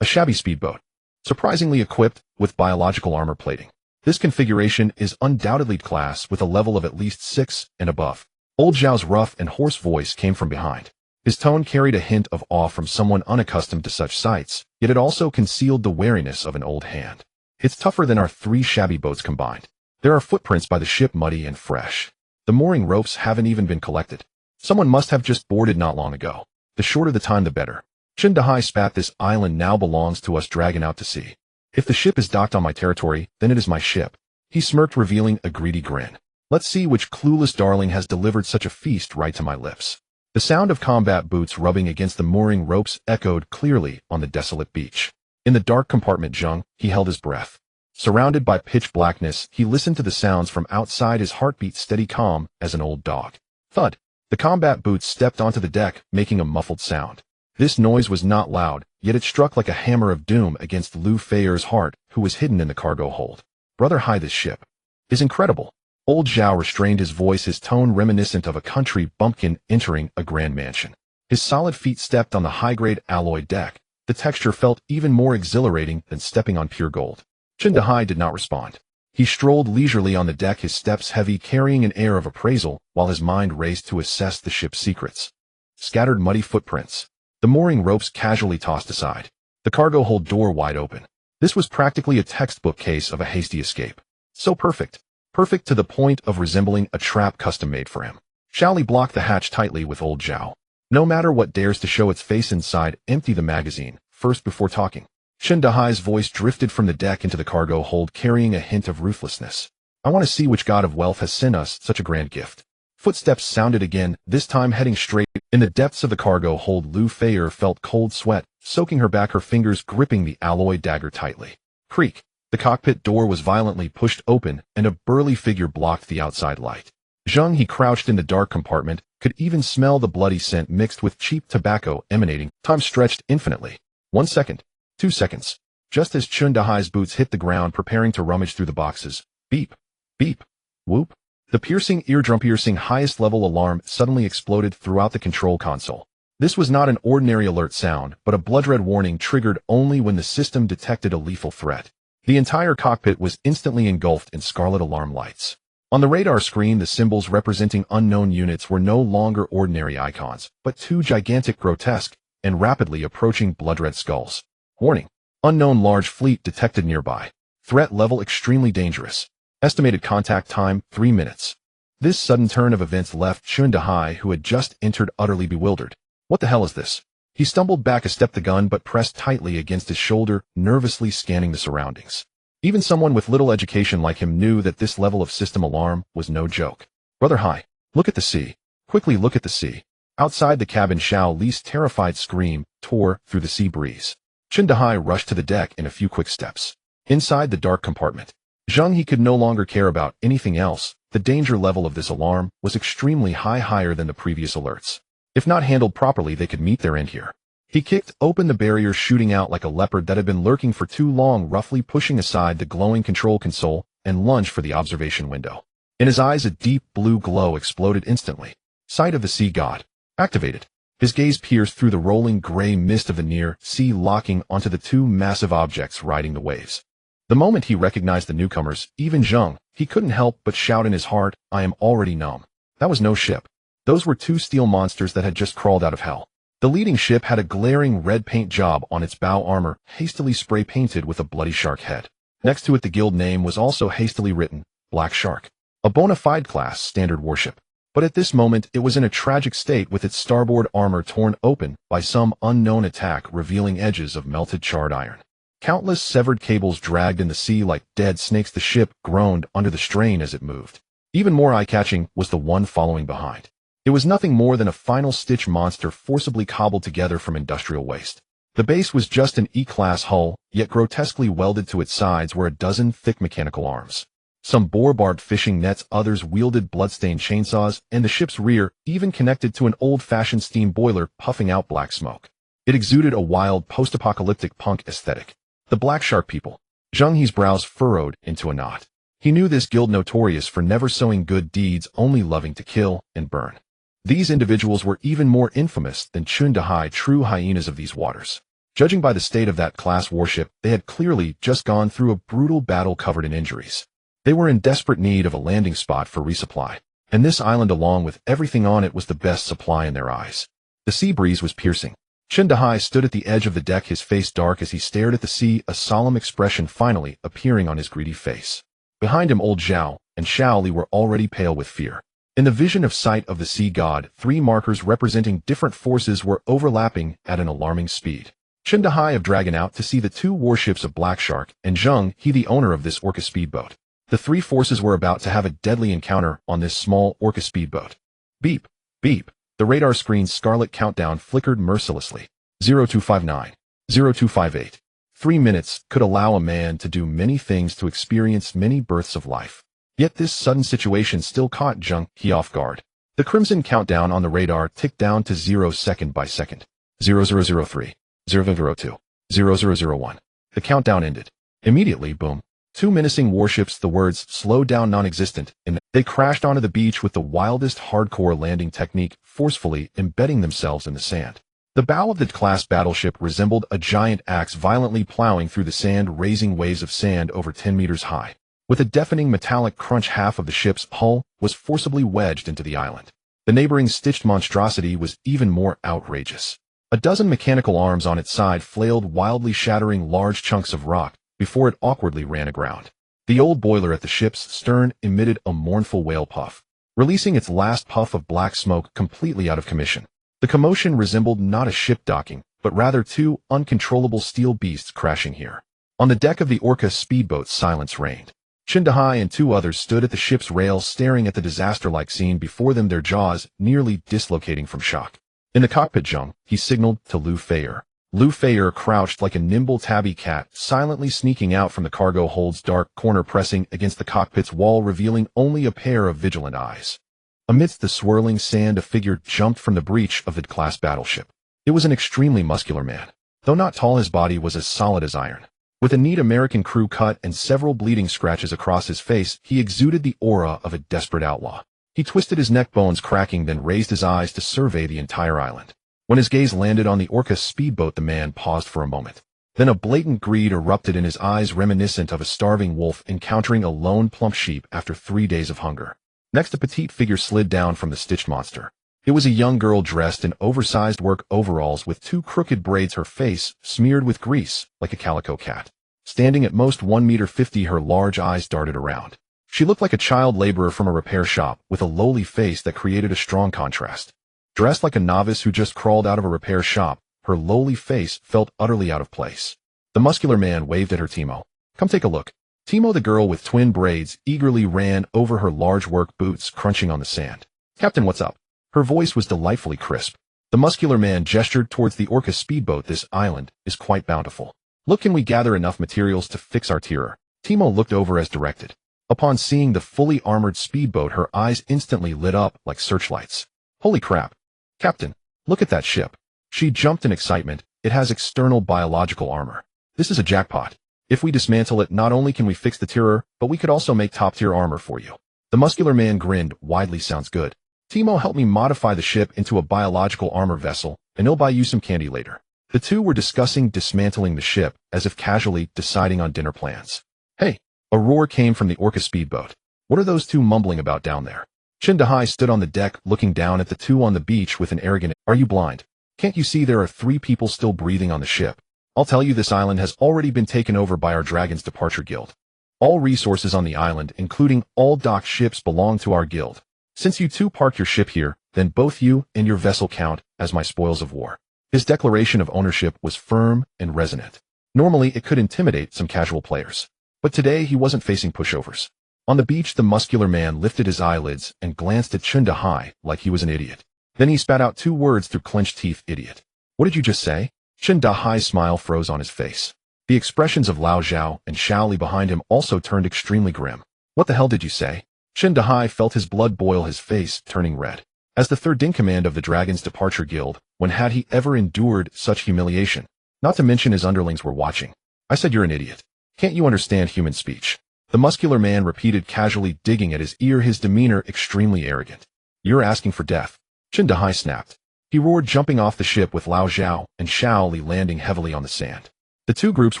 A shabby speedboat. Surprisingly equipped with biological armor plating. This configuration is undoubtedly class with a level of at least 6 and above. Old Zhao's rough and hoarse voice came from behind. His tone carried a hint of awe from someone unaccustomed to such sights, yet it also concealed the wariness of an old hand. It's tougher than our 3 shabby boats combined. There are footprints by the ship, muddy and fresh. The mooring ropes haven't even been collected. Someone must have just boarded not long ago. The shorter the time, the better. Zheng He spat, this island now belongs to us, dragging out to sea. If the ship is docked on my territory, then it is my ship. He smirked, revealing a greedy grin. Let's see which clueless darling has delivered such a feast right to my lips. The sound of combat boots rubbing against the mooring ropes echoed clearly on the desolate beach. In the dark compartment, Zheng He held his breath. Surrounded by pitch blackness, he listened to the sounds from outside, his heartbeat steady, calm as an old dog. Thud. The combat boots stepped onto the deck, making a muffled sound. This noise was not loud, yet it struck like a hammer of doom against Lu Feier's heart, who was hidden in the cargo hold. Brother Hai, this ship is incredible. Old Zhao restrained his voice, his tone reminiscent of a country bumpkin entering a grand mansion. His solid feet stepped on the high-grade alloy deck. The texture felt even more exhilarating than stepping on pure gold. Zheng He did not respond. He strolled leisurely on the deck, his steps heavy, carrying an air of appraisal, while his mind raced to assess the ship's secrets. Scattered muddy footprints. The mooring ropes casually tossed aside. The cargo hold door wide open. This was practically a textbook case of a hasty escape. So perfect. Perfect to the point of resembling a trap custom-made for him. Xiao Li blocked the hatch tightly with old Zhao. No matter what dares to show its face inside, empty the magazine, first before talking. Zheng He's voice drifted from the deck into the cargo hold, carrying a hint of ruthlessness. I want to see which god of wealth has sent us such a grand gift. Footsteps sounded again, this time heading straight. In the depths of the cargo hold, Lu Feier felt cold sweat soaking her back, her fingers gripping the alloy dagger tightly. Creak. The cockpit door was violently pushed open, and a burly figure blocked the outside light. Zheng He crouched in the dark compartment, could even smell the bloody scent mixed with cheap tobacco emanating. Time stretched infinitely. 1 second. 2 seconds. Just as Zheng He's boots hit the ground, preparing to rummage through the boxes. Beep. Beep. Whoop. The piercing, eardrum-piercing highest-level alarm suddenly exploded throughout the control console. This was not an ordinary alert sound, but a blood-red warning triggered only when the system detected a lethal threat. The entire cockpit was instantly engulfed in scarlet alarm lights. On the radar screen, the symbols representing unknown units were no longer ordinary icons, but 2 gigantic, grotesque, and rapidly approaching blood-red skulls. Warning. Unknown large fleet detected nearby. Threat level extremely dangerous. Estimated contact time, 3 minutes. This sudden turn of events left Zheng He, who had just entered, utterly bewildered. What the hell is this? He stumbled back a step, the gun but pressed tightly against his shoulder, nervously scanning the surroundings. Even someone with little education like him knew that this level of system alarm was no joke. Brother Hai, look at the sea. Quickly look at the sea. Outside the cabin, Xiao Li's terrified scream tore through the sea breeze. Zheng He rushed to the deck in a few quick steps. Inside the dark compartment, Zheng He could no longer care about anything else. The danger level of this alarm was extremely high, higher than the previous alerts. If not handled properly, they could meet their end here. He kicked open the barrier, shooting out like a leopard that had been lurking for too long, roughly pushing aside the glowing control console, and lunged for the observation window. In his eyes, a deep blue glow exploded instantly. Sight of the sea god. Activated. His gaze pierced through the rolling gray mist of the near sea, locking onto the 2 massive objects riding the waves. The moment he recognized the newcomers, even Zheng, he couldn't help but shout in his heart, I am already numb. That was no ship. Those were 2 steel monsters that had just crawled out of hell. The leading ship had a glaring red paint job on its bow armor, hastily spray-painted with a bloody shark head. Next to it, the guild name was also hastily written, Black Shark. A bona fide class standard warship. But at this moment, it was in a tragic state, with its starboard armor torn open by some unknown attack, revealing edges of melted charred iron. Countless severed cables dragged in the sea like dead snakes. The ship groaned under the strain as it moved. Even more eye-catching was the one following behind. It was nothing more than a final stitch monster forcibly cobbled together from industrial waste. The base was just an E-class hull, yet grotesquely welded to its sides were a dozen thick mechanical arms. Some bore-barbed fishing nets, others wielded blood-stained chainsaws, and the ship's rear even connected to an old-fashioned steam boiler puffing out black smoke. It exuded a wild, post-apocalyptic punk aesthetic. The Black Shark people. Zheng He's brows furrowed into a knot. He knew this guild notorious for never sowing good deeds, only loving to kill and burn. These individuals were even more infamous than Zheng He, true hyenas of these waters. Judging by the state of that class warship, they had clearly just gone through a brutal battle covered in injuries. They were in desperate need of a landing spot for resupply, and this island along with everything on it was the best supply in their eyes. The sea breeze was piercing. Zheng He stood at the edge of the deck, his face dark as he stared at the sea, a solemn expression finally appearing on his greedy face. Behind him, old Zhao and Shaoli were already pale with fear. In the vision of sight of the sea god, 3 markers representing different forces were overlapping at an alarming speed. Zheng He of Dragon out to see the 2 warships of Black Shark, and Zheng He, the owner of this orca speedboat. The 3 forces were about to have a deadly encounter on this small orca speedboat. Beep, beep. The radar screen's scarlet countdown flickered mercilessly. 0259. 0258. 3 minutes could allow a man to do many things, to experience many births of life. Yet this sudden situation still caught Zheng He off guard. The crimson countdown on the radar ticked down to 0 second by second. 0003. 0002. 0001. The countdown ended. Immediately, boom. 2 menacing warships, the words "slow down" non-existent, and they crashed onto the beach with the wildest hardcore landing technique, forcefully embedding themselves in the sand. The bow of the class battleship resembled a giant axe violently plowing through the sand, raising waves of sand over 10 meters high. With a deafening metallic crunch, half of the ship's hull was forcibly wedged into the island. The neighboring stitched monstrosity was even more outrageous. A dozen mechanical arms on its side flailed wildly, shattering large chunks of rock before it awkwardly ran aground. The old boiler at the ship's stern emitted a mournful whale puff, releasing its last puff of black smoke, completely out of commission. The commotion resembled not a ship docking, but rather 2 uncontrollable steel beasts crashing here. On the deck of the orca speedboat, silence reigned. Zheng He and 2 others stood at the ship's rail, staring at the disaster-like scene before them, their jaws nearly dislocating from shock. In the cockpit, Zheng He signaled to Lu Feier. Lu Feier crouched like a nimble tabby cat, silently sneaking out from the cargo hold's dark corner, pressing against the cockpit's wall, revealing only a pair of vigilant eyes. Amidst the swirling sand, a figure jumped from the breach of the class battleship. It was an extremely muscular man. Though not tall, his body was as solid as iron. With a neat American crew cut and several bleeding scratches across his face, he exuded the aura of a desperate outlaw. He twisted his neck, bones cracking, then raised his eyes to survey the entire island. When his gaze landed on the orca speedboat, the man paused for a moment. Then a blatant greed erupted in his eyes, reminiscent of a starving wolf encountering a lone plump sheep after 3 days of hunger. Next, a petite figure slid down from the stitched monster. It was a young girl dressed in oversized work overalls with 2 crooked braids, her face smeared with grease like a calico cat. Standing at most 1.50 meters, her large eyes darted around. She looked like a child laborer from a repair shop, with a lowly face that created a strong contrast. Dressed like a novice who just crawled out of a repair shop, her lowly face felt utterly out of place. The muscular man waved at her. Timo, come take a look. Timo, the girl with twin braids, eagerly ran over her large work boots, crunching on the sand. Captain, what's up? Her voice was delightfully crisp. The muscular man gestured towards the orca speedboat. This island is quite bountiful. Look, can we gather enough materials to fix our tirer? Timo looked over as directed. Upon seeing the fully armored speedboat, her eyes instantly lit up like searchlights. Holy crap. Captain, look at that ship. She jumped in excitement. It has external biological armor. This is a jackpot. If we dismantle it, not only can we fix the tirer, but we could also make top-tier armor for you. The muscular man grinned widely. Sounds good. Timo, help me modify the ship into a biological armor vessel, and he'll buy you some candy later. The 2 were discussing dismantling the ship, as if casually deciding on dinner plans. Hey! A roar came from the orca speedboat. What are those 2 mumbling about down there? Zheng He stood on the deck, looking down at the 2 on the beach with an arrogant, "Are you blind? Can't you see there are 3 people still breathing on the ship? I'll tell you, this island has already been taken over by our Dragon's Departure Guild. All resources on the island, including all docked ships, belong to our guild. Since you 2 parked your ship here, then both you and your vessel count as my spoils of war." His declaration of ownership was firm and resonant. Normally, it could intimidate some casual players. But today, he wasn't facing pushovers. On the beach, the muscular man lifted his eyelids and glanced at Zheng He like he was an idiot. Then he spat out 2 words through clenched teeth: idiot. What did you just say? Zheng He's smile froze on his face. The expressions of Lao Zhao and Shaoli behind him also turned extremely grim. What the hell did you say? Zheng He felt his blood boil, his face turning red. As the third in command of the Dragon's Departure Guild, when had he ever endured such humiliation? Not to mention his underlings were watching. I said you're an idiot. Can't you understand human speech? The muscular man repeated, casually digging at his ear, his demeanor extremely arrogant. You're asking for death. Zheng He snapped. He roared, jumping off the ship with Lao Zhao and Xiao Li landing heavily on the sand. The two groups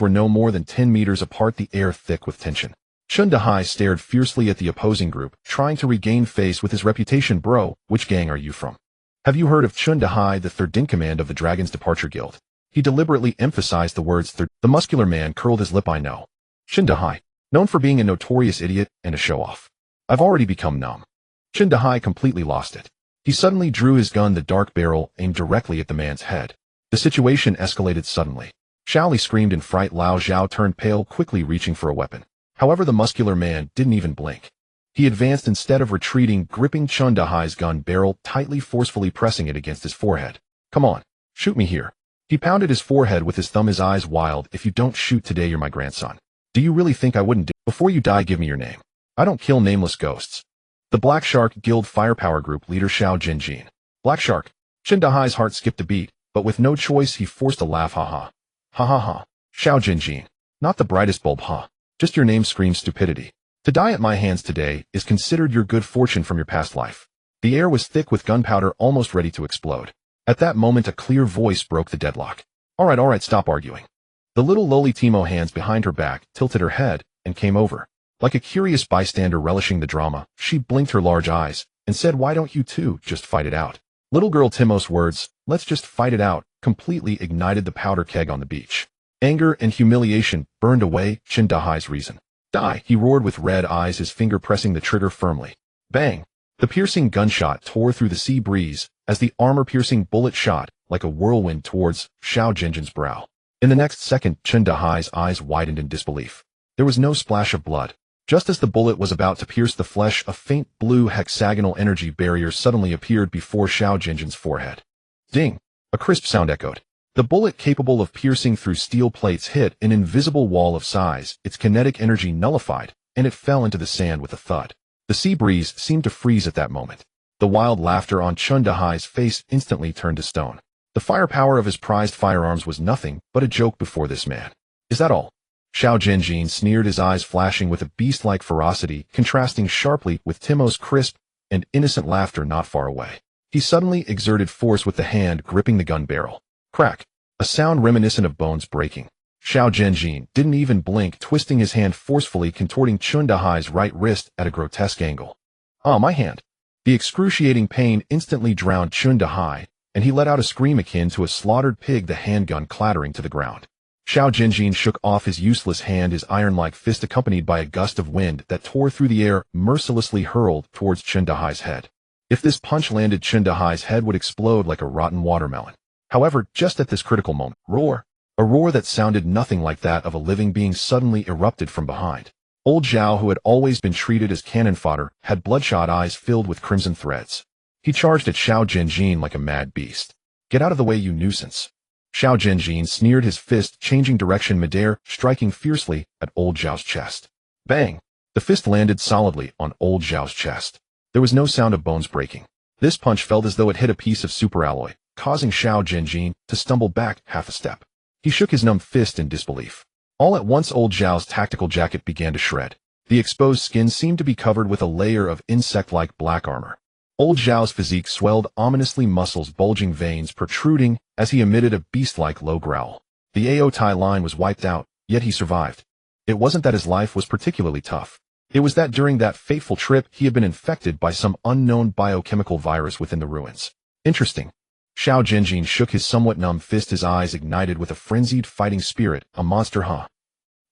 were no more than 10 meters apart, the air thick with tension. Zheng He stared fiercely at the opposing group, trying to regain face with his reputation. Bro, which gang are you from? Have you heard of Zheng He, the third in command of the Dragon's Departure Guild? He deliberately emphasized the words third. The muscular man curled his lip. I know. Zheng He, known for being a notorious idiot and a show-off. I've already become numb. Zheng He completely lost it. He suddenly drew his gun, the dark barrel aimed directly at the man's head. The situation escalated suddenly. Xiao Li screamed in fright. Lao Zhao turned pale, quickly reaching for a weapon. However, the muscular man didn't even blink. He advanced instead of retreating, gripping Zheng He's gun barrel tightly, forcefully pressing it against his forehead. Come on, shoot me here. He pounded his forehead with his thumb, his eyes wild. If you don't shoot today, you're my grandson. Do you really think I wouldn't do? Before you die, give me your name. I don't kill nameless ghosts. The Black Shark Guild Firepower Group leader Xiao Jinjin. Black Shark. Zheng He's heart skipped a beat, but with no choice he forced a laugh. Ha ha. Ha ha ha. Xiao Jinjin. Not the brightest bulb, huh? Just your name screams stupidity. To die at my hands today is considered your good fortune from your past life. The air was thick with gunpowder, almost ready to explode. At that moment a clear voice broke the deadlock. All right, stop arguing. The little lowly Timo, hands behind her back, tilted her head, and came over. Like a curious bystander relishing the drama, she blinked her large eyes, and said, why don't you two just fight it out? Little girl Timo's words, let's just fight it out, completely ignited the powder keg on the beach. Anger and humiliation burned away Zheng He's reason. Die, he roared with red eyes, his finger pressing the trigger firmly. Bang! The piercing gunshot tore through the sea breeze as the armor-piercing bullet shot like a whirlwind towards Xiao Jinjin's brow. In the next second, Zheng He's eyes widened in disbelief. There was no splash of blood. Just as the bullet was about to pierce the flesh, a faint blue hexagonal energy barrier suddenly appeared before Xiao Jinjin's forehead. Ding! A crisp sound echoed. The bullet, capable of piercing through steel plates, hit an invisible wall of size, its kinetic energy nullified, and it fell into the sand with a thud. The sea breeze seemed to freeze at that moment. The wild laughter on Zheng He's face instantly turned to stone. The firepower of his prized firearms was nothing but a joke before this man. Is that all? Xiao Jinjin sneered, his eyes flashing with a beast-like ferocity, contrasting sharply with Timo's crisp and innocent laughter not far away. He suddenly exerted force with the hand gripping the gun barrel. Crack! A sound reminiscent of bones breaking. Xiao Jinjin didn't even blink, twisting his hand forcefully, contorting Zheng He's right wrist at a grotesque angle. Ah, my hand! The excruciating pain instantly drowned Zheng He, and he let out a scream akin to a slaughtered pig, the handgun clattering to the ground. Xiao Jinjin shook off his useless hand, his iron-like fist accompanied by a gust of wind that tore through the air, mercilessly hurled towards Zheng He's head. If this punch landed, Zheng He's head would explode like a rotten watermelon. However, just at this critical moment, a roar that sounded nothing like that of a living being suddenly erupted from behind. Old Zhao, who had always been treated as cannon fodder, had bloodshot eyes filled with crimson threads. He charged at Xiao Jinjin like a mad beast. Get out of the way, you nuisance! Xiao Jinjin sneered, his fist changing direction midair, striking fiercely at Old Zhao's chest. Bang! The fist landed solidly on Old Zhao's chest. There was no sound of bones breaking. This punch felt as though it hit a piece of superalloy, causing Xiao Jinjin to stumble back half a step. He shook his numb fist in disbelief. All at once, Old Zhao's tactical jacket began to shred. The exposed skin seemed to be covered with a layer of insect-like black armor. Old Zhao's physique swelled ominously, muscles bulging, veins protruding as he emitted a beast-like low growl. The Aotai line was wiped out, yet he survived. It wasn't that his life was particularly tough. It was that during that fateful trip he had been infected by some unknown biochemical virus within the ruins. Interesting. Xiao Jinjin shook his somewhat numb fist, his eyes ignited with a frenzied fighting spirit, a monster, huh?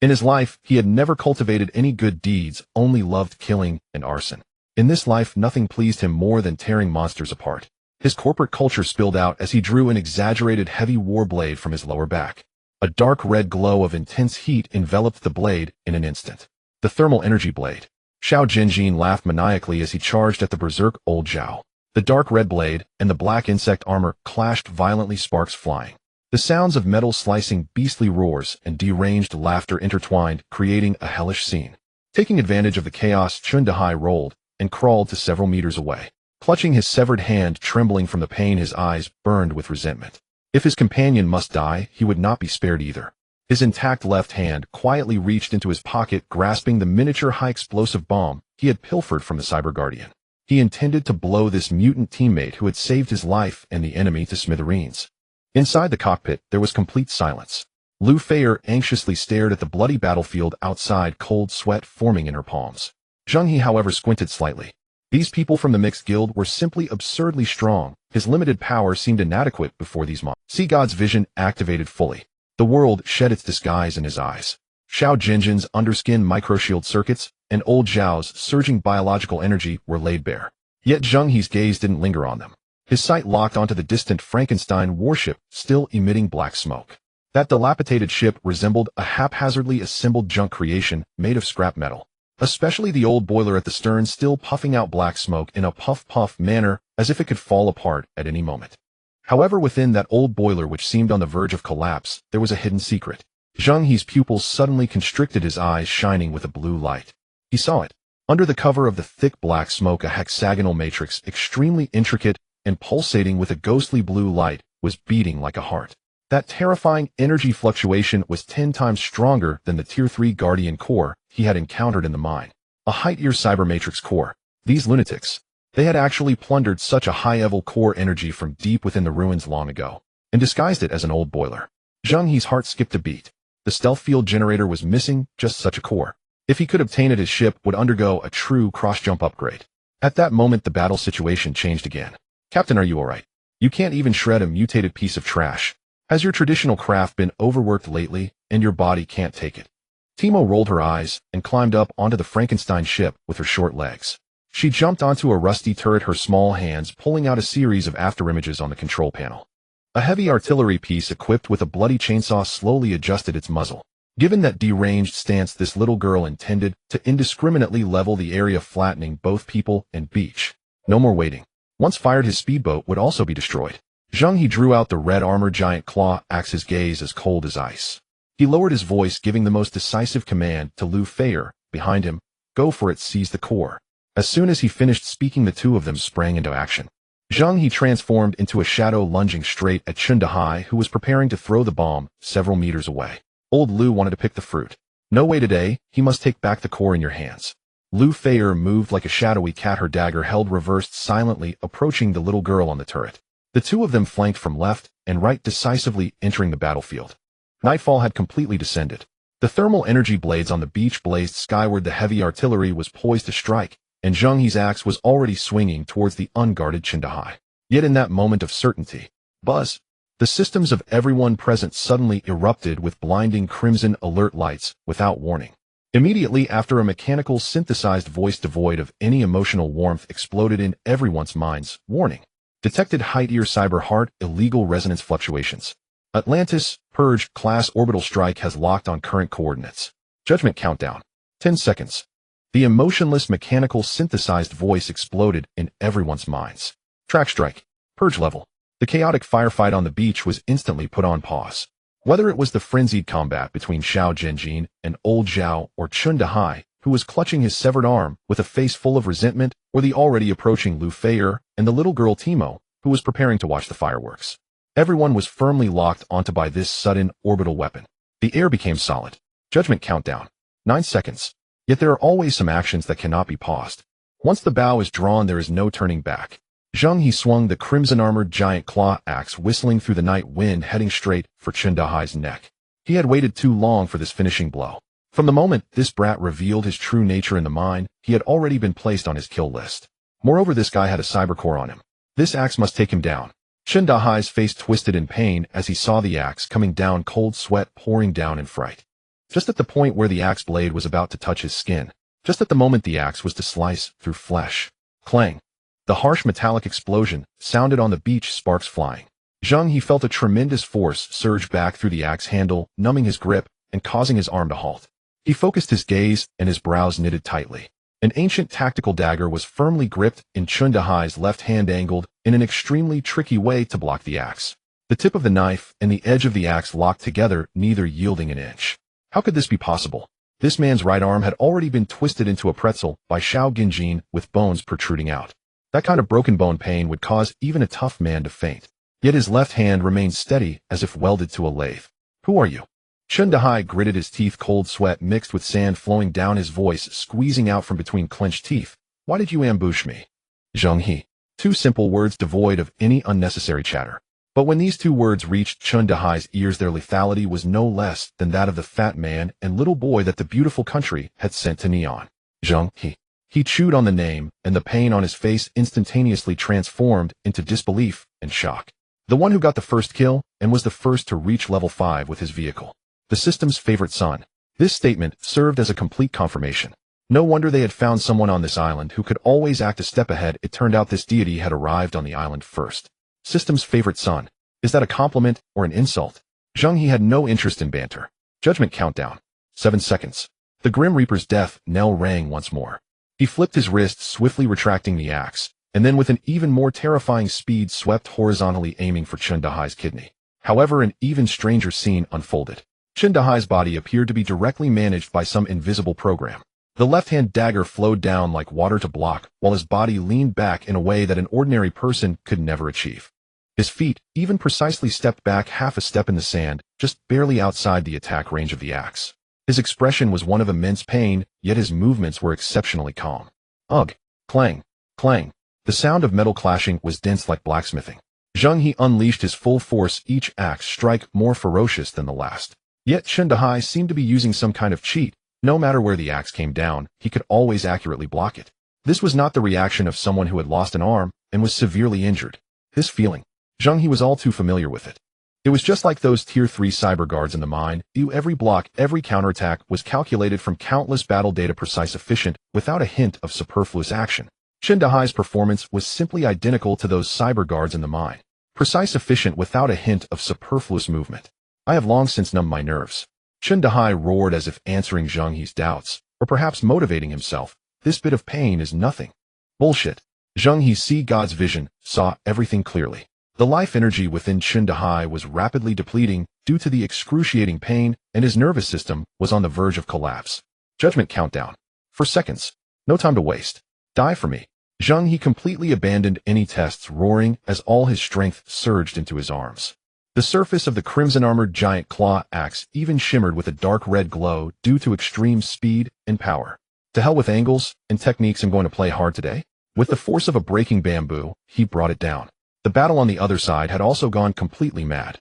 In his life, he had never cultivated any good deeds, only loved killing and arson. In this life, nothing pleased him more than tearing monsters apart. His corporate culture spilled out as he drew an exaggerated heavy war blade from his lower back. A dark red glow of intense heat enveloped the blade in an instant. The thermal energy blade. Xiao Jinjin laughed maniacally as he charged at the berserk Old Zhao. The dark red blade and the black insect armor clashed violently, sparks flying. The sounds of metal slicing, beastly roars, and deranged laughter intertwined, creating a hellish scene. Taking advantage of the chaos, Zheng He rolled and crawled to several meters away. Clutching his severed hand, trembling from the pain, his eyes burned with resentment. If his companion must die, he would not be spared either. His intact left hand quietly reached into his pocket, grasping the miniature high-explosive bomb he had pilfered from the Cyber Guardian. He intended to blow this mutant teammate who had saved his life and the enemy to smithereens. Inside the cockpit, there was complete silence. Lu Feier anxiously stared at the bloody battlefield outside, cold sweat forming in her palms. Zheng He, however, squinted slightly. These people from the Mixed Guild were simply absurdly strong. His limited power seemed inadequate before these monsters. Sea God's vision activated fully. The world shed its disguise in his eyes. Xiao Jinjin's underskin microshield circuits and old Zhao's surging biological energy were laid bare. Yet Zheng He's gaze didn't linger on them. His sight locked onto the distant Frankenstein warship, still emitting black smoke. That dilapidated ship resembled a haphazardly assembled junk creation made of scrap metal. Especially the old boiler at the stern, still puffing out black smoke in a puff-puff manner as if it could fall apart at any moment. However, within that old boiler, which seemed on the verge of collapse, there was a hidden secret. Zheng He's pupils suddenly constricted, his eyes shining with a blue light. He saw it. Under the cover of the thick black smoke, a hexagonal matrix, extremely intricate and pulsating with a ghostly blue light, was beating like a heart. That terrifying energy fluctuation was 10 times stronger than the Tier 3 Guardian core he had encountered in the mine. A high-tier cyber matrix core. These lunatics. They had actually plundered such a high-level core energy from deep within the ruins long ago, and disguised it as an old boiler. Zheng He's heart skipped a beat. The stealth field generator was missing just such a core. If he could obtain it, his ship would undergo a true cross-jump upgrade. At that moment, the battle situation changed again. Captain, are you alright? You can't even shred a mutated piece of trash. Has your traditional craft been overworked lately, and your body can't take it? Timo rolled her eyes and climbed up onto the Frankenstein ship with her short legs. She jumped onto a rusty turret, her small hands pulling out a series of afterimages on the control panel. A heavy artillery piece equipped with a bloody chainsaw slowly adjusted its muzzle. Given that deranged stance, this little girl intended to indiscriminately level the area, flattening both people and beach. No more waiting. Once fired, his speedboat would also be destroyed. Zheng He drew out the red armor giant claw axe, his gaze as cold as ice. He lowered his voice, giving the most decisive command to Lu Feier, behind him. Go for it, seize the core. As soon as he finished speaking, the two of them sprang into action. Zheng He transformed into a shadow, lunging straight at Zheng He, who was preparing to throw the bomb several meters away. Old Lu wanted to pick the fruit. No way today, he must take back the core in your hands. Lu Feier moved like a shadowy cat, her dagger held reversed, silently approaching the little girl on the turret. The two of them flanked from left and right, decisively entering the battlefield. Nightfall had completely descended. The thermal energy blades on the beach blazed skyward, the heavy artillery was poised to strike, and Zheng He's axe was already swinging towards the unguarded Zheng He. Yet in that moment of certainty, buzz, the systems of everyone present suddenly erupted with blinding crimson alert lights without warning. Immediately after, a mechanical synthesized voice devoid of any emotional warmth exploded in everyone's minds. Warning. Detected height-ear cyber heart illegal resonance fluctuations. Atlantis, Purge, class orbital strike has locked on current coordinates. Judgment countdown. 10 seconds. The emotionless mechanical synthesized voice exploded in everyone's minds. Track strike. Purge level. The chaotic firefight on the beach was instantly put on pause. Whether it was the frenzied combat between Xiao Jinjin and old Zhao, or Zheng He, who was clutching his severed arm with a face full of resentment, or the already approaching Lu Feier and the little girl Timo, who was preparing to watch the fireworks. Everyone was firmly locked onto by this sudden orbital weapon. The air became solid. Judgment countdown. 9 seconds. Yet there are always some actions that cannot be paused. Once the bow is drawn, there is no turning back. Zheng He swung the crimson-armored giant claw axe, whistling through the night wind, heading straight for Zheng He's neck. He had waited too long for this finishing blow. From the moment this brat revealed his true nature in the mine, he had already been placed on his kill list. Moreover, this guy had a cybercore on him. This axe must take him down. Zheng He's face twisted in pain as he saw the axe coming down, cold sweat pouring down in fright. Just at the point where the axe blade was about to touch his skin, just at the moment the axe was to slice through flesh. Clang. The harsh metallic explosion sounded on the beach, sparks flying. Zheng He felt a tremendous force surge back through the axe handle, numbing his grip and causing his arm to halt. He focused his gaze and his brows knitted tightly. An ancient tactical dagger was firmly gripped in Zheng He's left hand, angled in an extremely tricky way to block the axe. The tip of the knife and the edge of the axe locked together, neither yielding an inch. How could this be possible? This man's right arm had already been twisted into a pretzel by Xiao Genjin with bones protruding out. That kind of broken bone pain would cause even a tough man to faint. Yet his left hand remained steady as if welded to a lathe. Who are you? Zheng He gritted his teeth, cold sweat mixed with sand flowing down his voice, squeezing out from between clenched teeth. Why did you ambush me? Zheng He. Two simple words devoid of any unnecessary chatter. But when these two words reached Zheng He's ears, their lethality was no less than that of the fat man and little boy that the beautiful country had sent to Neon. Zheng He. He chewed on the name, and the pain on his face instantaneously transformed into disbelief and shock. The one who got the first kill and was the first to reach level 5 with his vehicle. The system's favorite son. This statement served as a complete confirmation. No wonder they had found someone on this island who could always act a step ahead. It turned out this deity had arrived on the island first. System's favorite son. Is that a compliment or an insult? Zheng He had no interest in banter. Judgment countdown. 7 seconds. The Grim Reaper's death knell rang once more. He flipped his wrist, swiftly retracting the axe, and then with an even more terrifying speed swept horizontally, aiming for Zheng He's kidney. However, an even stranger scene unfolded. Zheng He's body appeared to be directly managed by some invisible program. The left-hand dagger flowed down like water to block, while his body leaned back in a way that an ordinary person could never achieve. His feet even precisely stepped back half a step in the sand, just barely outside the attack range of the axe. His expression was one of immense pain, yet his movements were exceptionally calm. Ugh! Clang! Clang! The sound of metal clashing was dense like blacksmithing. Zheng He unleashed his full force, each axe strike more ferocious than the last. Yet Zheng He seemed to be using some kind of cheat. No matter where the axe came down, he could always accurately block it. This was not the reaction of someone who had lost an arm and was severely injured. This feeling, Zheng He was all too familiar with it. It was just like those Tier 3 cyber guards in the mine. Every block, every counterattack was calculated from countless battle data, precise, efficient, without a hint of superfluous action. Zheng He's performance was simply identical to those cyber guards in the mine. Precise, efficient, without a hint of superfluous movement. I have long since numbed my nerves. Zheng He roared as if answering Zheng He's doubts, or perhaps motivating himself. This bit of pain is nothing. Bullshit. Zheng He's sea god's vision saw everything clearly. The life energy within Zheng He was rapidly depleting due to the excruciating pain, and his nervous system was on the verge of collapse. Judgment countdown. 4 seconds. No time to waste. Die for me. Zheng He completely abandoned any tests, roaring as all his strength surged into his arms. The surface of the crimson-armored giant claw axe even shimmered with a dark red glow due to extreme speed and power. To hell with angles and techniques, I'm going to play hard today. With the force of a breaking bamboo, he brought it down. The battle on the other side had also gone completely mad.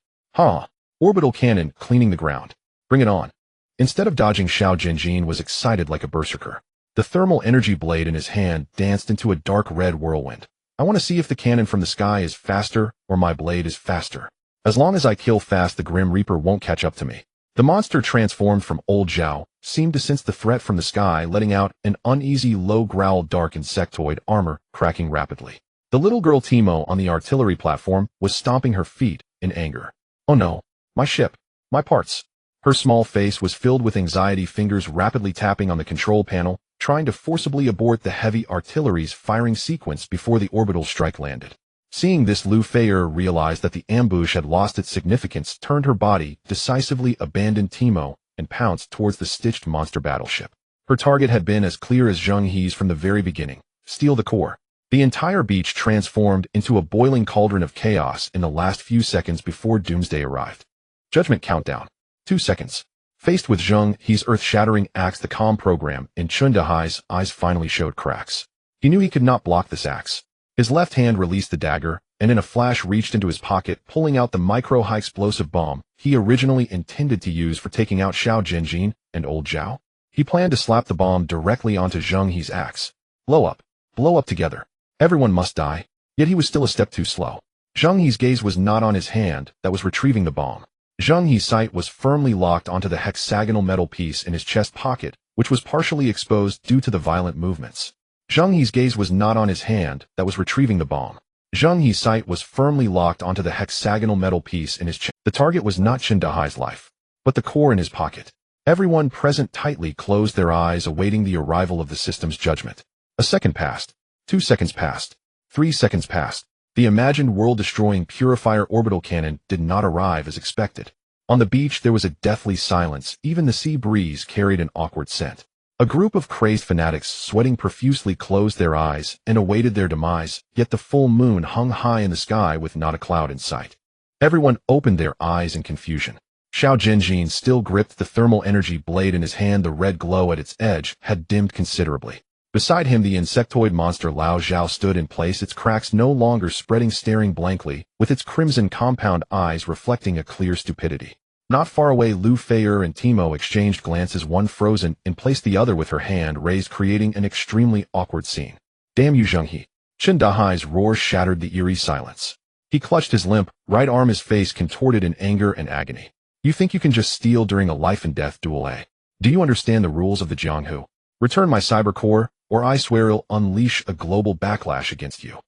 Orbital cannon cleaning the ground. Bring it on. Instead of dodging, Xiao Genjin was excited like a berserker. The thermal energy blade in his hand danced into a dark red whirlwind. I want to see if the cannon from the sky is faster or my blade is faster. As long as I kill fast, the Grim Reaper won't catch up to me. The monster, transformed from Old Zhao, seemed to sense the threat from the sky, letting out an uneasy low growl, dark insectoid armor cracking rapidly. The little girl Timo on the artillery platform was stomping her feet in anger. Oh no, my ship, my parts. Her small face was filled with anxiety, fingers rapidly tapping on the control panel, trying to forcibly abort the heavy artillery's firing sequence before the orbital strike landed. Seeing this, Lu Feier realized that the ambush had lost its significance, turned her body, decisively abandoned Timo, and pounced towards the stitched monster battleship. Her target had been as clear as Zheng He's from the very beginning: steal the core. The entire beach transformed into a boiling cauldron of chaos in the last few seconds before doomsday arrived. Judgment countdown. 2 seconds. Faced with Zheng He's earth-shattering axe, the comm program in Zheng He's eyes finally showed cracks. He knew he could not block this axe. His left hand released the dagger, and in a flash reached into his pocket, pulling out the micro-high-explosive bomb he originally intended to use for taking out Xiao Genjin and Old Zhao. He planned to slap the bomb directly onto Zheng He's axe. Blow up together. Everyone must die. Yet he was still a step too slow. Zheng He's gaze was not on his hand that was retrieving the bomb. Zheng He's sight was firmly locked onto the hexagonal metal piece in his chest pocket, which was partially exposed due to the violent movements. Zheng He's gaze was not on his hand that was retrieving the bomb. Zheng He's sight was firmly locked onto the hexagonal metal piece in his chest. The target was not Zheng He's life, but the core in his pocket. Everyone present tightly closed their eyes, awaiting the arrival of the system's judgment. A second passed. 2 seconds passed. 3 seconds passed. The imagined world-destroying purifier orbital cannon did not arrive as expected. On the beach there was a deathly silence, even the sea breeze carried an awkward scent. A group of crazed fanatics sweating profusely closed their eyes and awaited their demise, yet the full moon hung high in the sky with not a cloud in sight. Everyone opened their eyes in confusion. Xiao Zhenjin still gripped the thermal energy blade in his hand. The red glow at its edge had dimmed considerably. Beside him the insectoid monster Lao Zhao stood in place, its cracks no longer spreading, staring blankly, with its crimson compound eyes reflecting a clear stupidity. Not far away Lu Feier and Timo exchanged glances, one frozen in place, the other with her hand raised, creating an extremely awkward scene. Damn you, Zheng He! Chen Dahai's roar shattered the eerie silence. He clutched his limp right arm, his face contorted in anger and agony. You think you can just steal during a life and death duel, eh? Do you understand the rules of the Jianghu? Return my cyber core, or I swear I'll unleash a global backlash against you.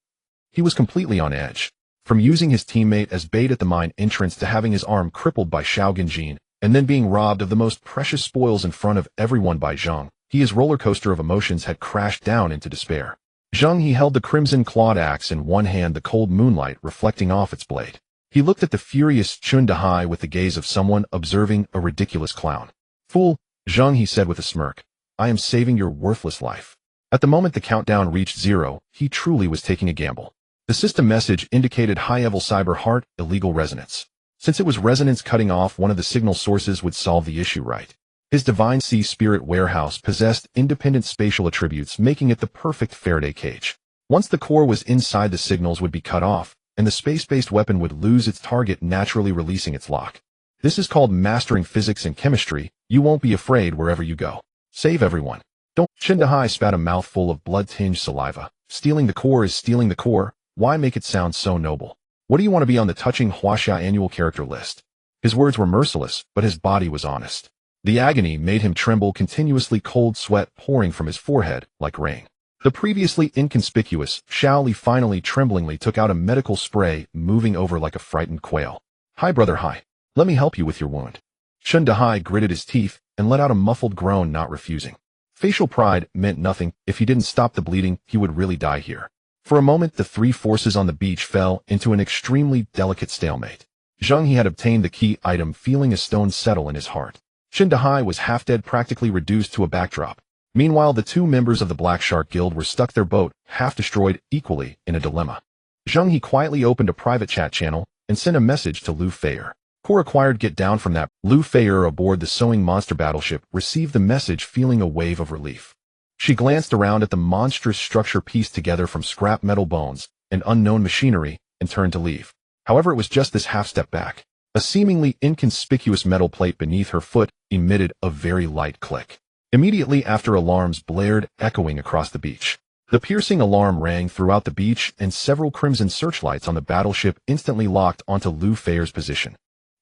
He was completely on edge. From using his teammate as bait at the mine entrance to having his arm crippled by Xiao Genjin, and then being robbed of the most precious spoils in front of everyone by Zheng, his roller coaster of emotions had crashed down into despair. Zheng He held the crimson clawed axe in one hand, the cold moonlight reflecting off its blade. He looked at the furious Chun Dahai with the gaze of someone observing a ridiculous clown. Fool, Zheng He said with a smirk, I am saving your worthless life. At the moment the countdown reached 0, he truly was taking a gamble. The system message indicated high-level cyber heart, illegal resonance. Since it was resonance, cutting off one of the signal sources would solve the issue, right? His divine sea spirit warehouse possessed independent spatial attributes, making it the perfect Faraday cage. Once the core was inside, the signals would be cut off, and the space-based weapon would lose its target, naturally releasing its lock. This is called mastering physics and chemistry. You won't be afraid wherever you go. Save everyone. Don't. Chen Dahai spat a mouthful of blood-tinged saliva. Stealing the core is stealing the core. Why make it sound so noble? What do you want to be on the touching Huaxia annual character list? His words were merciless, but his body was honest. The agony made him tremble continuously, cold sweat pouring from his forehead like rain. The previously inconspicuous Xiao Li finally tremblingly took out a medical spray, moving over like a frightened quail. Hi brother, hi. Let me help you with your wound. Chen Dahai gritted his teeth and let out a muffled groan, not refusing. Facial pride meant nothing. If he didn't stop the bleeding, he would really die here. For a moment the three forces on the beach fell into an extremely delicate stalemate. Zheng He had obtained the key item, feeling a stone settle in his heart. Chen Dahai was half dead, practically reduced to a backdrop. Meanwhile the two members of the Black Shark Guild were stuck, their boat, half destroyed, equally in a dilemma. Zheng He quietly opened a private chat channel and sent a message to Lu Feier. Core acquired, get down from that. Lu Feier aboard the sewing monster battleship received the message, feeling a wave of relief. She glanced around at the monstrous structure pieced together from scrap metal bones and unknown machinery and turned to leave. However, it was just this half step back. A seemingly inconspicuous metal plate beneath her foot emitted a very light click. Immediately after, alarms blared, echoing across the beach. The piercing alarm rang throughout the beach, and several crimson searchlights on the battleship instantly locked onto Lu Feier's position.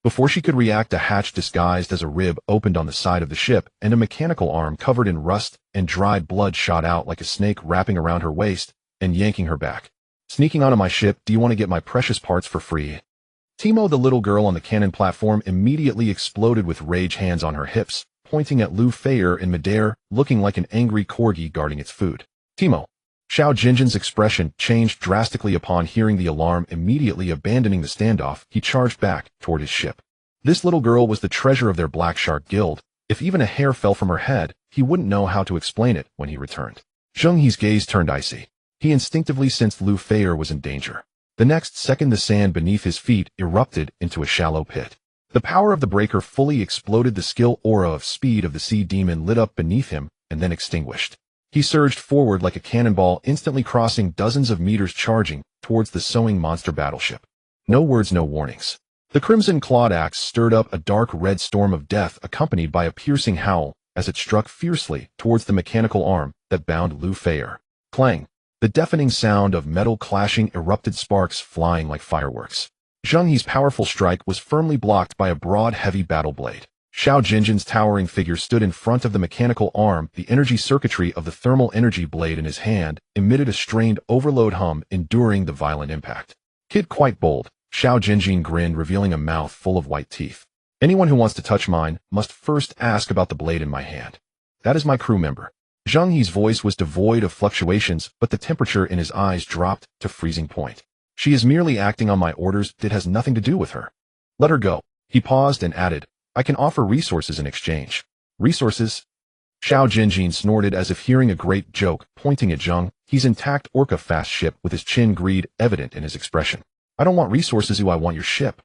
Before she could react, a hatch disguised as a rib opened on the side of the ship, and a mechanical arm covered in rust and dried blood shot out like a snake, wrapping around her waist and yanking her back. Sneaking onto my ship, do you want to get my precious parts for free? Timo, the little girl on the cannon platform, immediately exploded with rage, hands on her hips, pointing at Lu Feier in midair, looking like an angry corgi guarding its food. Timo. Xiao Jinjin's expression changed drastically upon hearing the alarm. Immediately abandoning the standoff, he charged back toward his ship. This little girl was the treasure of their Black Shark Guild. If even a hair fell from her head, he wouldn't know how to explain it when he returned. Zheng He's gaze turned icy. He instinctively sensed Lu Feier was in danger. The next second, the sand beneath his feet erupted into a shallow pit. The power of the breaker fully exploded. The skill aura of speed of the sea demon lit up beneath him and then extinguished. He surged forward like a cannonball, instantly crossing dozens of meters, charging towards the sewing monster battleship. No words, no warnings. The crimson clawed axe stirred up a dark red storm of death, accompanied by a piercing howl as it struck fiercely towards the mechanical arm that bound Lu Feier. Clang! The deafening sound of metal clashing erupted, sparks flying like fireworks. Zheng He's powerful strike was firmly blocked by a broad, heavy battle blade. Xiao Jinjin's towering figure stood in front of the mechanical arm. The energy circuitry of the thermal energy blade in his hand emitted a strained overload hum, enduring the violent impact. Kid, quite bold. Xiao Jinjin grinned, revealing a mouth full of white teeth. Anyone who wants to touch mine must first ask about the blade in my hand. That is my crew member. Zheng He's voice was devoid of fluctuations, but the temperature in his eyes dropped to freezing point. She is merely acting on my orders. It has nothing to do with her. Let her go. He paused and added, I can offer resources in exchange. Resources? Xiao Jinjin snorted as if hearing a great joke, pointing at Zheng He's intact orca-fast ship with his chin greed evident in his expression. I don't want resources, I want your ship.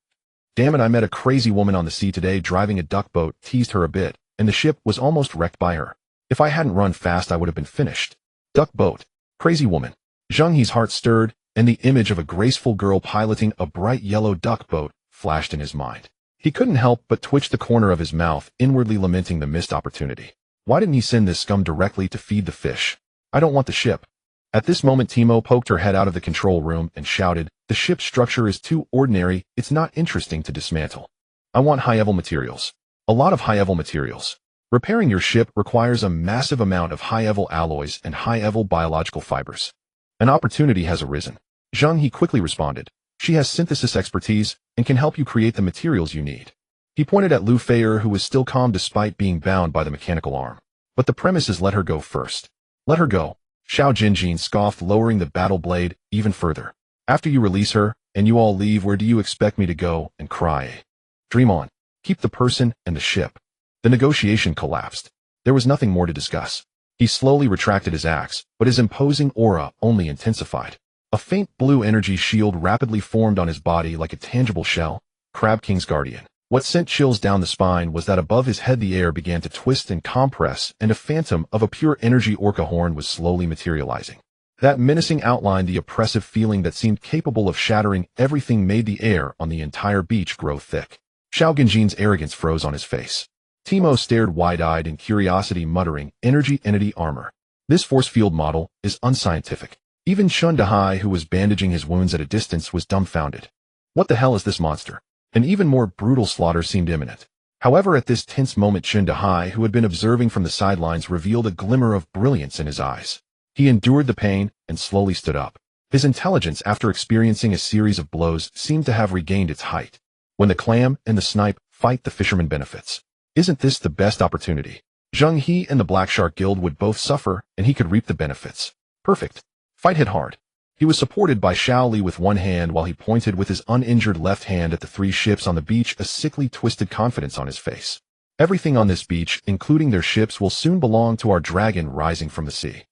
Damn it, I met a crazy woman on the sea today driving a duck boat, teased her a bit, and the ship was almost wrecked by her. If I hadn't run fast, I would have been finished. Duck boat. Crazy woman. Zheng He's heart stirred, and the image of a graceful girl piloting a bright yellow duck boat flashed in his mind. He couldn't help but twitch the corner of his mouth, inwardly lamenting the missed opportunity. Why didn't he send this scum directly to feed the fish? I don't want the ship. At this moment, Timo poked her head out of the control room and shouted, the ship's structure is too ordinary, it's not interesting to dismantle. I want high-level materials. A lot of high-level materials. Repairing your ship requires a massive amount of high-level alloys and high-level biological fibers. An opportunity has arisen. Zheng He quickly responded. She has synthesis expertise and can help you create the materials you need. He pointed at Lu Feier, who was still calm despite being bound by the mechanical arm. But the premise is let her go first. Let her go. Xiao Jinjin scoffed, lowering the battle blade even further. After you release her, and you all leave, where do you expect me to go and cry? Dream on. Keep the person and the ship. The negotiation collapsed. There was nothing more to discuss. He slowly retracted his axe, but his imposing aura only intensified. A faint blue energy shield rapidly formed on his body like a tangible shell, Crab King's guardian. What sent chills down the spine was that above his head the air began to twist and compress, and a phantom of a pure energy orca horn was slowly materializing. That menacing outline, the oppressive feeling that seemed capable of shattering everything, made the air on the entire beach grow thick. Xiao Genjin's arrogance froze on his face. Timo stared wide-eyed in curiosity, muttering, energy entity armor. This force field model is unscientific. Even Zheng He, who was bandaging his wounds at a distance, was dumbfounded. What the hell is this monster? An even more brutal slaughter seemed imminent. However, at this tense moment, Zheng He, who had been observing from the sidelines, revealed a glimmer of brilliance in his eyes. He endured the pain and slowly stood up. His intelligence, after experiencing a series of blows, seemed to have regained its height. When the clam and the snipe fight, the fisherman benefits. Isn't this the best opportunity? Zheng He and the Black Shark Guild would both suffer, and he could reap the benefits. Perfect. Fight hit hard. He was supported by Xiao Li with one hand while he pointed with his uninjured left hand at the three ships on the beach, a sickly twisted confidence on his face. Everything on this beach, including their ships, will soon belong to our dragon rising from the sea.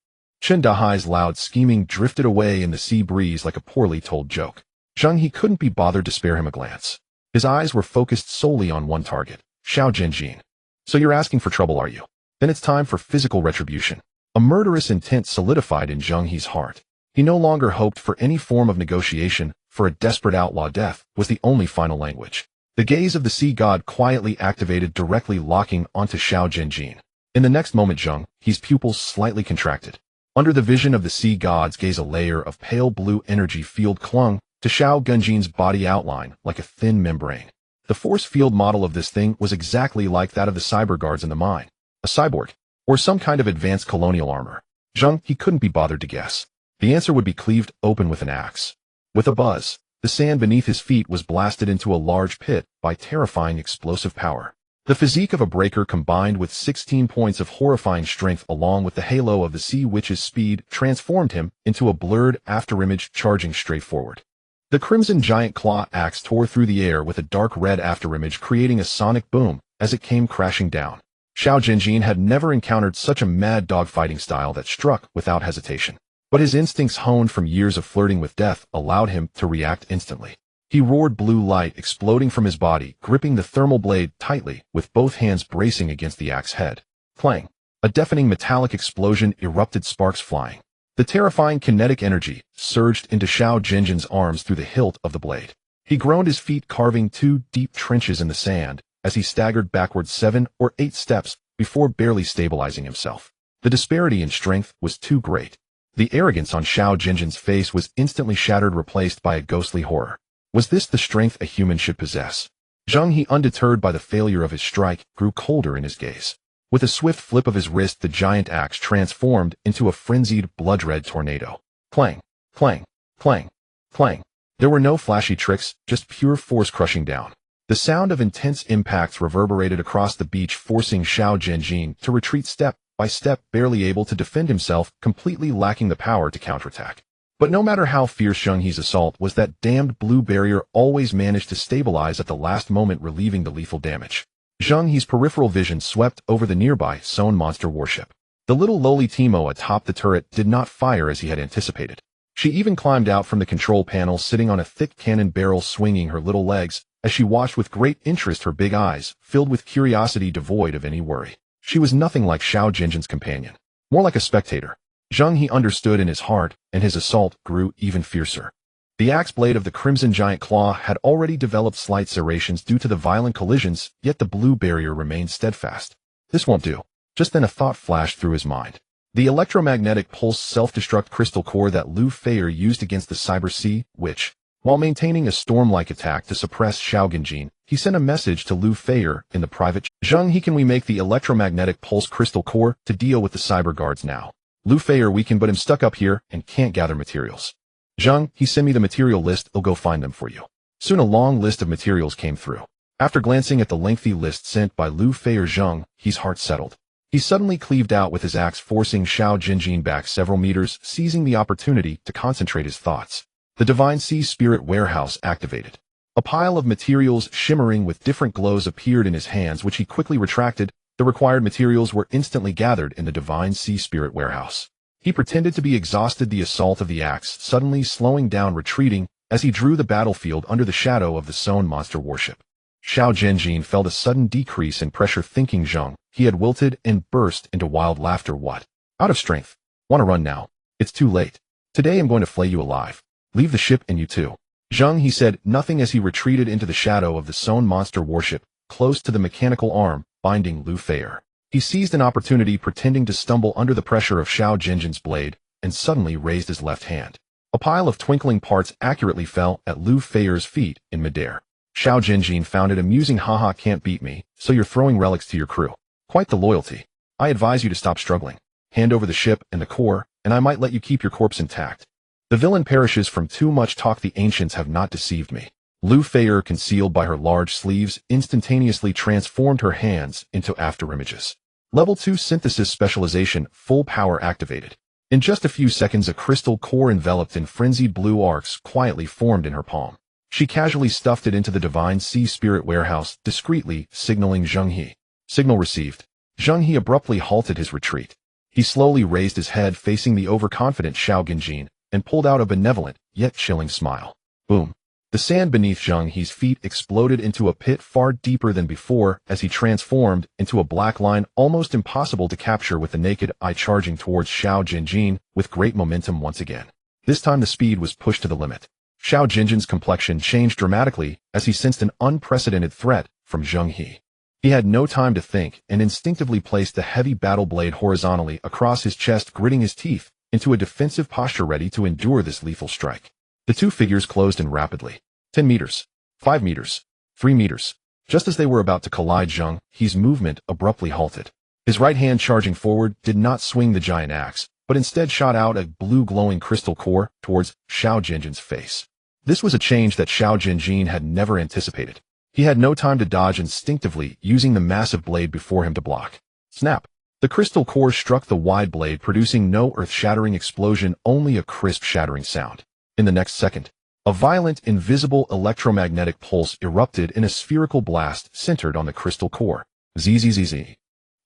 Zheng He's loud scheming drifted away in the sea breeze like a poorly told joke. Zheng He couldn't be bothered to spare him a glance. His eyes were focused solely on one target, Xiao Jinjin. So you're asking for trouble, are you? Then it's time for physical retribution. A murderous intent solidified in Zheng He's heart. He no longer hoped for any form of negotiation, for a desperate outlaw death was the only final language. The gaze of the sea god quietly activated, directly locking onto Xiao Jinjin. In the next moment, Zheng He's pupils slightly contracted. Under the vision of the sea god's gaze, a layer of pale blue energy field clung to Xiao Genjin's body outline like a thin membrane. The force field model of this thing was exactly like that of the cyber guards in the mine. A cyborg, or some kind of advanced colonial armor. Zheng He couldn't be bothered to guess. The answer would be cleaved open with an axe. With a buzz, the sand beneath his feet was blasted into a large pit by terrifying explosive power. The physique of a breaker combined with 16 points of horrifying strength along with the halo of the sea witch's speed transformed him into a blurred afterimage charging straight forward. The crimson giant claw axe tore through the air with a dark red afterimage, creating a sonic boom as it came crashing down. Xiao Jinjin had never encountered such a mad dogfighting style that struck without hesitation. But his instincts, honed from years of flirting with death, allowed him to react instantly. He roared, blue light exploding from his body, gripping the thermal blade tightly, with both hands bracing against the axe head. Clang! A deafening metallic explosion erupted, sparks flying. The terrifying kinetic energy surged into Xiao Jinjin's arms through the hilt of the blade. He groaned, his feet carving 2 deep trenches in the sand, as he staggered backward 7 or 8 steps before barely stabilizing himself. The disparity in strength was too great. The arrogance on Xiao Jinjin's face was instantly shattered, replaced by a ghostly horror. Was this the strength a human should possess? Zheng He, undeterred by the failure of his strike, grew colder in his gaze. With a swift flip of his wrist, the giant axe transformed into a frenzied, blood-red tornado. Clang! Clang! Clang! Clang! There were no flashy tricks, just pure force crushing down. The sound of intense impacts reverberated across the beach, forcing Xiao Jinjin to retreat step by step, barely able to defend himself, completely lacking the power to counterattack. But no matter how fierce Zheng He's assault was, that damned blue barrier always managed to stabilize at the last moment, relieving the lethal damage. Zheng He's peripheral vision swept over the nearby Sohn monster warship. The little lowly Timo atop the turret did not fire as he had anticipated. She even climbed out from the control panel, sitting on a thick cannon barrel, swinging her little legs, as she watched with great interest, her big eyes filled with curiosity devoid of any worry. She was nothing like Xiao Jinjin's companion, more like a spectator. Zheng He understood in his heart, and his assault grew even fiercer. The axe blade of the Crimson Giant Claw had already developed slight serrations due to the violent collisions, yet the blue barrier remained steadfast. This won't do. Just then a thought flashed through his mind. The electromagnetic pulse self-destruct crystal core that Lu Feier used against the Cyber Sea, which, while maintaining a storm-like attack to suppress Xiao Genjin, he sent a message to Lu Feier in the private Zheng He, can we make the electromagnetic pulse crystal core to deal with the cyber guards now? Lu Feier, we can, but I'm stuck up here and can't gather materials. Zheng He, send me the material list, I'll go find them for you. Soon a long list of materials came through. After glancing at the lengthy list sent by Lu Feier, Zheng He's heart settled. He suddenly cleaved out with his axe, forcing Xiao Jinjin back several meters, seizing the opportunity to concentrate his thoughts. The Divine Sea Spirit Warehouse activated. A pile of materials shimmering with different glows appeared in his hands, which he quickly retracted. The required materials were instantly gathered in the Divine Sea Spirit Warehouse. He pretended to be exhausted, the assault of the axe suddenly slowing down, retreating, as he drew the battlefield under the shadow of the Sohn monster warship. Xiao Jinjin felt a sudden decrease in pressure, thinking Zheng He had wilted, and burst into wild laughter. What? Out of strength? Want to run now? It's too late. Today I'm going to flay you alive. Leave the ship, and you too. Zheng He said nothing as he retreated into the shadow of the Sohn monster warship, close to the mechanical arm binding Lu Feier. He seized an opportunity, pretending to stumble under the pressure of Xiao Jinjin's blade, and suddenly raised his left hand. A pile of twinkling parts accurately fell at Lu Feier's feet in midair. Xiao Jinjin found it amusing. Haha, can't beat me, so you're throwing relics to your crew. Quite the loyalty. I advise you to stop struggling. Hand over the ship and the core, and I might let you keep your corpse intact. The villain perishes from too much talk. The ancients have not deceived me. Lu Feier, concealed by her large sleeves, instantaneously transformed her hands into afterimages. Level 2 synthesis specialization, full power activated. In just a few seconds, a crystal core enveloped in frenzied blue arcs quietly formed in her palm. She casually stuffed it into the Divine Sea Spirit Warehouse, discreetly signaling Zheng He. Signal received. Zheng He abruptly halted his retreat. He slowly raised his head, facing the overconfident Xiao Genjin, and pulled out a benevolent, yet chilling smile. Boom. The sand beneath Zheng He's feet exploded into a pit far deeper than before as he transformed into a black line almost impossible to capture with the naked eye, charging towards Xiao Jinjin with great momentum once again. This time the speed was pushed to the limit. Xiao Jinjin's complexion changed dramatically as he sensed an unprecedented threat from Zheng He. He had no time to think and instinctively placed the heavy battle blade horizontally across his chest, gritting his teeth into a defensive posture, ready to endure this lethal strike. The two figures closed in rapidly. 10 meters, 5 meters, 3 meters. Just as they were about to collide, Zheng He's movement abruptly halted. His right hand, charging forward, did not swing the giant axe, but instead shot out a blue glowing crystal core towards Xiao Jinjin's face. This was a change that Xiao Jinjin had never anticipated. He had no time to dodge, instinctively using the massive blade before him to block. Snap! The crystal core struck the wide blade, producing no earth-shattering explosion, only a crisp shattering sound. In the next second, a violent, invisible electromagnetic pulse erupted in a spherical blast centered on the crystal core. Zzz.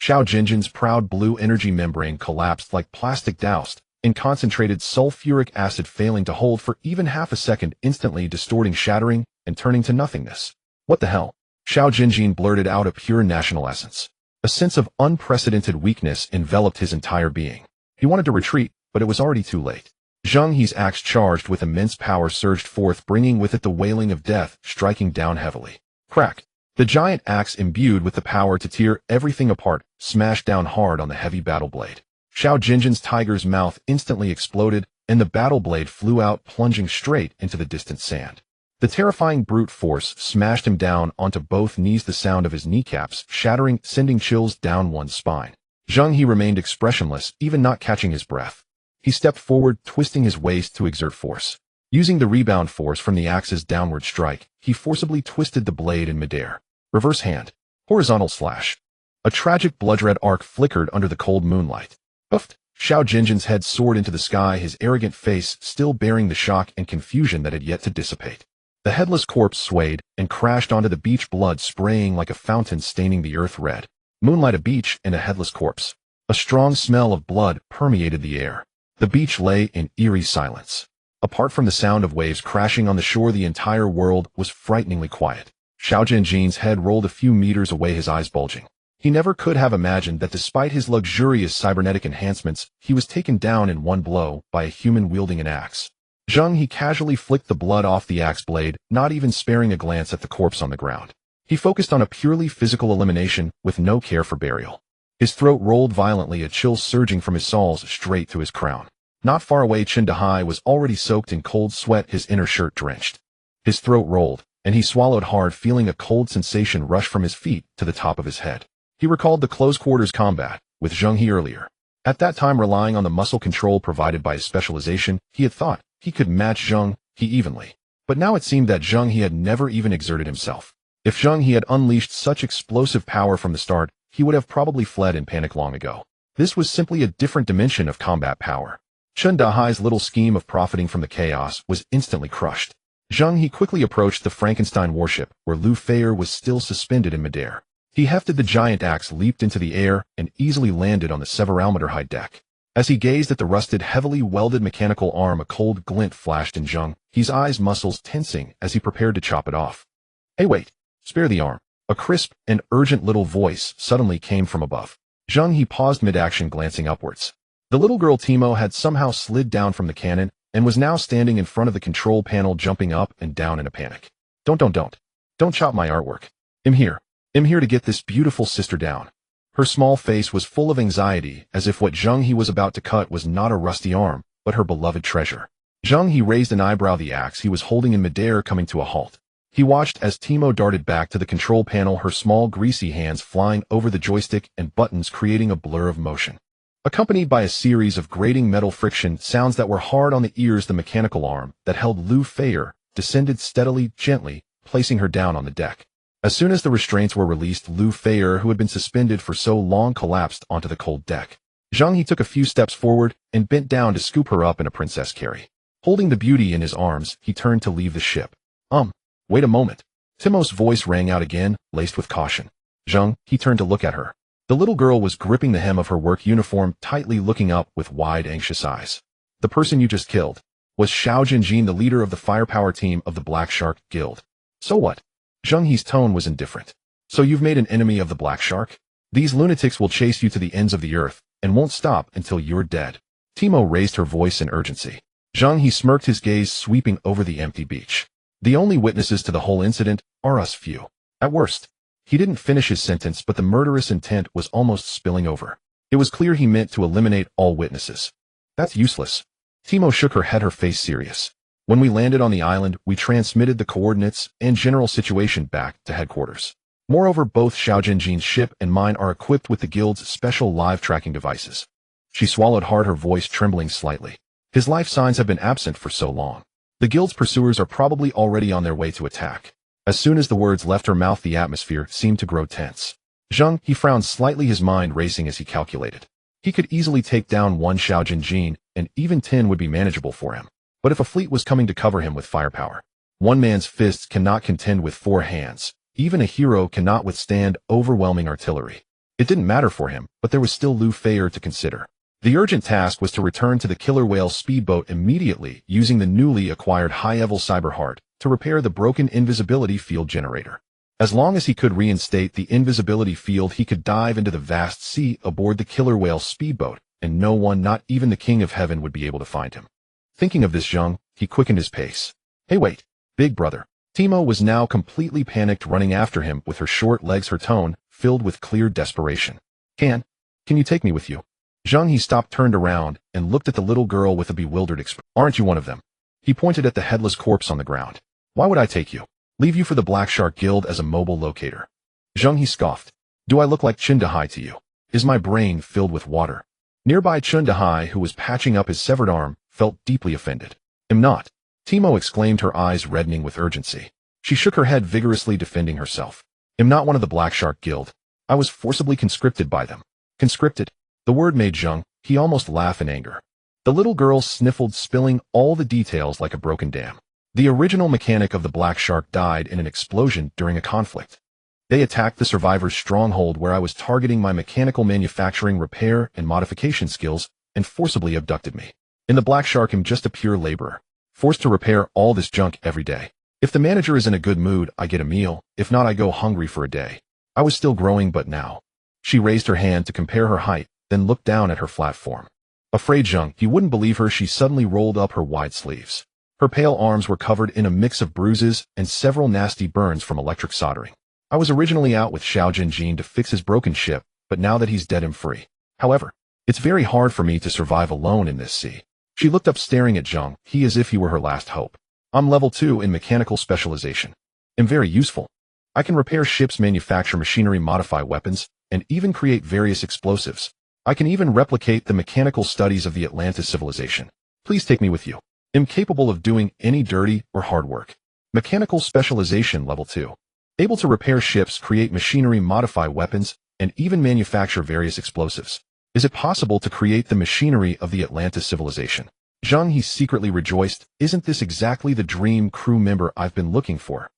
Xiao Jinjin's proud blue energy membrane collapsed like plastic doused in concentrated sulfuric acid, failing to hold for even half a second, instantly distorting, shattering, and turning to nothingness. What the hell? Xiao Jinjin blurted out a pure national essence. A sense of unprecedented weakness enveloped his entire being. He wanted to retreat, but it was already too late. Zheng He's axe, charged with immense power, surged forth, bringing with it the wailing of death, striking down heavily. Crack! The giant axe, imbued with the power to tear everything apart, smashed down hard on the heavy battle blade. Xiao Jinjin's tiger's mouth instantly exploded, and the battle blade flew out, plunging straight into the distant sand. The terrifying brute force smashed him down onto both knees, the sound of his kneecaps shattering sending chills down one's spine. Zheng He remained expressionless, even not catching his breath. He stepped forward, twisting his waist to exert force. Using the rebound force from the axe's downward strike, he forcibly twisted the blade in midair. Reverse hand. Horizontal slash. A tragic blood-red arc flickered under the cold moonlight. Puffed! Xiao Jinjin's head soared into the sky, his arrogant face still bearing the shock and confusion that had yet to dissipate. The headless corpse swayed and crashed onto the beach, blood spraying like a fountain staining the earth red. Moonlight, a beach, and a headless corpse. A strong smell of blood permeated the air. The beach lay in eerie silence. Apart from the sound of waves crashing on the shore, the entire world was frighteningly quiet. Xiao Jinjin's head rolled a few meters away, his eyes bulging. He never could have imagined that despite his luxurious cybernetic enhancements, he was taken down in one blow by a human wielding an axe. Zheng He casually flicked the blood off the axe blade, not even sparing a glance at the corpse on the ground. He focused on a purely physical elimination with no care for burial. His throat rolled violently, a chill surging from his soles straight to his crown. Not far away, Zheng He was already soaked in cold sweat, his inner shirt drenched. His throat rolled, and he swallowed hard, feeling a cold sensation rush from his feet to the top of his head. He recalled the close-quarters combat with Zheng He earlier. At that time, relying on the muscle control provided by his specialization, he had thought he could match Zheng He evenly. But now it seemed that Zheng He had never even exerted himself. If Zheng He had unleashed such explosive power from the start, he would have probably fled in panic long ago. This was simply a different dimension of combat power. Zheng He's little scheme of profiting from the chaos was instantly crushed. Zheng He quickly approached the Frankenstein warship, where Lu Feier was still suspended in midair. He hefted the giant axe, leaped into the air, and easily landed on the several-meter-high deck. As he gazed at the rusted, heavily welded mechanical arm, a cold glint flashed in Zheng He's eyes, muscles tensing as he prepared to chop it off. "Hey, wait! Spare the arm!" A crisp and urgent little voice suddenly came from above. Zheng He paused mid-action, glancing upwards. The little girl Timo had somehow slid down from the cannon and was now standing in front of the control panel, jumping up and down in a panic. Don't chop my artwork. I'm here to get this beautiful sister down." Her small face was full of anxiety, as if what Zheng He was about to cut was not a rusty arm, but her beloved treasure. Zheng He raised an eyebrow, the axe he was holding in midair coming to a halt. He watched as Timo darted back to the control panel, her small greasy hands flying over the joystick and buttons, creating a blur of motion. Accompanied by a series of grating metal friction sounds that were hard on the ears, the mechanical arm that held Lu Feier descended steadily, gently, placing her down on the deck. As soon as the restraints were released, Lu Feier, who had been suspended for so long, collapsed onto the cold deck. Zheng He took a few steps forward and bent down to scoop her up in a princess carry. Holding the beauty in his arms, he turned to leave the ship. Wait a moment." Timo's voice rang out again, laced with caution. Zheng He turned to look at her. The little girl was gripping the hem of her work uniform tightly, looking up with wide, anxious eyes. "The person you just killed was Xiao Jinjin, the leader of the firepower team of the Black Shark Guild." "So what?" Zheng He's tone was indifferent. "So you've made an enemy of the Black Shark? These lunatics will chase you to the ends of the earth and won't stop until you're dead." Timo raised her voice in urgency. Zheng He smirked, his gaze sweeping over the empty beach. "The only witnesses to the whole incident are us few. At worst." He didn't finish his sentence, but the murderous intent was almost spilling over. It was clear he meant to eliminate all witnesses. "That's useless." Timo shook her head, her face serious. "When we landed on the island, we transmitted the coordinates and general situation back to headquarters. Moreover, both Xiao Jinjin's ship and mine are equipped with the Guild's special live tracking devices." She swallowed hard, her voice trembling slightly. "His life signs have been absent for so long. The Guild's pursuers are probably already on their way to attack." As soon as the words left her mouth, the atmosphere seemed to grow tense. Zheng He frowned slightly, his mind racing as he calculated. He could easily take down one Xiao Jinjin, and even 10 would be manageable for him. But if a fleet was coming to cover him with firepower, one man's fists cannot contend with 4 hands. Even a hero cannot withstand overwhelming artillery. It didn't matter for him, but there was still Lu Feier to consider. The urgent task was to return to the Killer Whale speedboat immediately, using the newly acquired high-level cyber heart to repair the broken invisibility field generator. As long as he could reinstate the invisibility field, he could dive into the vast sea aboard the Killer Whale speedboat, and no one, not even the King of Heaven, would be able to find him. Thinking of this, Zheng He quickened his pace. "Hey, wait, big brother." Timo was now completely panicked, running after him with her short legs, her tone filled with clear desperation. Can you take me with you?" Zheng He stopped, turned around, and looked at the little girl with a bewildered expression. "Aren't you one of them?" He pointed at the headless corpse on the ground. "Why would I take you? Leave you for the Black Shark Guild as a mobile locator?" Zheng He scoffed. "Do I look like Zheng He to you? Is my brain filled with water?" Nearby, Zheng He, who was patching up his severed arm, felt deeply offended. "Am not," Timo exclaimed, her eyes reddening with urgency. She shook her head vigorously, defending herself. "Am not one of the Black Shark Guild. I was forcibly conscripted by them." Conscripted? The word made Zheng he almost laughed in anger. The little girl sniffled, spilling all the details like a broken dam. The original mechanic of the Black Shark died in an explosion during a conflict. They attacked the survivor's stronghold where I was targeting my mechanical manufacturing, repair, and modification skills and forcibly abducted me. In the Black Shark, I'm just a pure laborer, forced to repair all this junk every day. If the manager is in a good mood, I get a meal. If not, I go hungry for a day. I was still growing, but now. She raised her hand to compare her height, then looked down at her flat form. Afraid Zheng He wouldn't believe her, she suddenly rolled up her wide sleeves. Her pale arms were covered in a mix of bruises and several nasty burns from electric soldering. I was originally out with Xiao Jinjin to fix his broken ship, but now that he's dead, I'm free. However, it's very hard for me to survive alone in this sea. She looked up, staring at Zheng He as if he were her last hope. I'm level 2 in mechanical specialization. I'm very useful. I can repair ships, manufacture machinery, modify weapons, and even create various explosives. I can even replicate the mechanical studies of the Atlantis civilization. Please take me with you. I'm capable of doing any dirty or hard work. Mechanical specialization level 2. Able to repair ships, create machinery, modify weapons, and even manufacture various explosives. Is it possible to create the machinery of the Atlantis civilization? Zheng He secretly rejoiced. Isn't this exactly the dream crew member I've been looking for?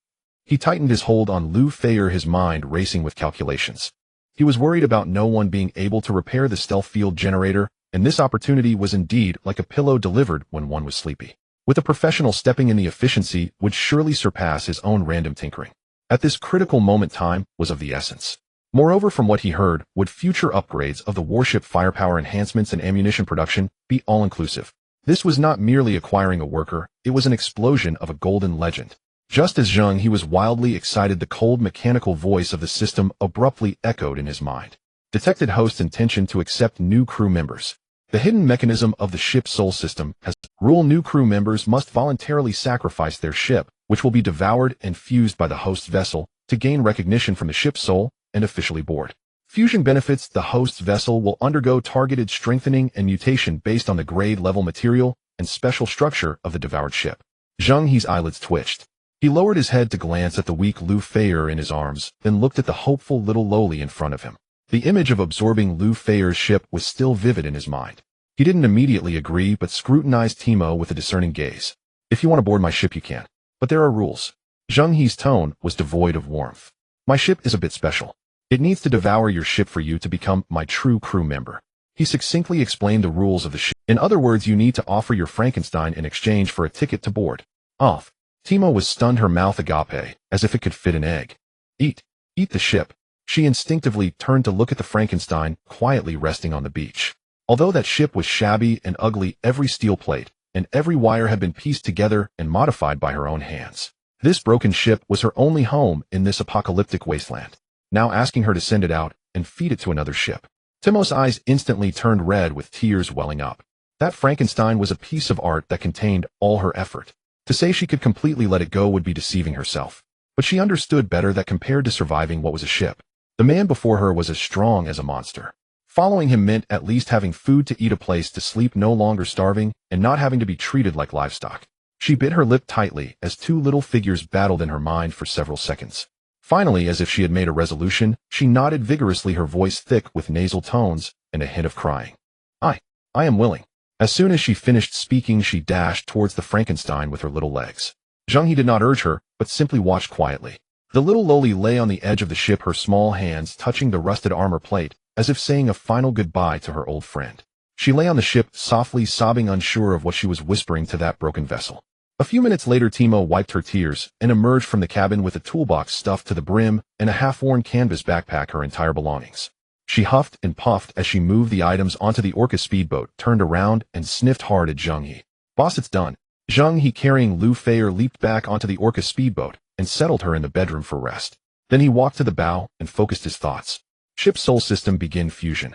He tightened his hold on Lu Feier, his mind racing with calculations. He was worried about no one being able to repair the stealth field generator, and this opportunity was indeed like a pillow delivered when one was sleepy. With a professional stepping in, the efficiency would surely surpass his own random tinkering. At this critical moment, time was of the essence. Moreover, from what he heard, would future upgrades of the warship, firepower enhancements, and ammunition production be all-inclusive. This was not merely acquiring a worker, it was an explosion of a golden legend. Just as Zheng He was wildly excited, the cold mechanical voice of the system abruptly echoed in his mind. Detected host's intention to accept new crew members. The hidden mechanism of the ship's soul system has rule: new crew members must voluntarily sacrifice their ship, which will be devoured and fused by the host's vessel, to gain recognition from the ship's soul and officially board. Fusion benefits: the host's vessel will undergo targeted strengthening and mutation based on the grade, level, material, and special structure of the devoured ship. Zheng He's eyelids twitched. He lowered his head to glance at the weak Lu Feier in his arms, then looked at the hopeful little lowly in front of him. The image of absorbing Lu Feier's ship was still vivid in his mind. He didn't immediately agree, but scrutinized Timo with a discerning gaze. If you want to board my ship, you can. But there are rules. Zheng He's tone was devoid of warmth. My ship is a bit special. It needs to devour your ship for you to become my true crew member. He succinctly explained the rules of the ship. In other words, you need to offer your Frankenstein in exchange for a ticket to board. Off. Timo was stunned, her mouth agape, as if it could fit an egg. Eat the ship. She instinctively turned to look at the Frankenstein, quietly resting on the beach. Although that ship was shabby and ugly, every steel plate and every wire had been pieced together and modified by her own hands. This broken ship was her only home in this apocalyptic wasteland. Now asking her to send it out and feed it to another ship. Timo's eyes instantly turned red with tears welling up. That Frankenstein was a piece of art that contained all her effort. To say she could completely let it go would be deceiving herself. But she understood better that compared to surviving what was a ship, the man before her was as strong as a monster. Following him meant at least having food to eat, a place to sleep, no longer starving, and not having to be treated like livestock. She bit her lip tightly as two little figures battled in her mind for several seconds. Finally, as if she had made a resolution, she nodded vigorously, her voice thick with nasal tones and a hint of crying. I am willing. As soon as she finished speaking, she dashed towards the Frankenstein with her little legs. Zheng He did not urge her, but simply watched quietly. The little lowly lay on the edge of the ship, her small hands touching the rusted armor plate, as if saying a final goodbye to her old friend. She lay on the ship, softly sobbing, unsure of what she was whispering to that broken vessel. A few minutes later, Timo wiped her tears and emerged from the cabin with a toolbox stuffed to the brim and a half-worn canvas backpack, her entire belongings. She huffed and puffed as she moved the items onto the Orca speedboat, turned around, and sniffed hard at Zheng He. Boss, it's done. Zheng He, carrying Lu Feier, leaped back onto the Orca speedboat and settled her in the bedroom for rest. Then he walked to the bow and focused his thoughts. Ship's soul system began fusion.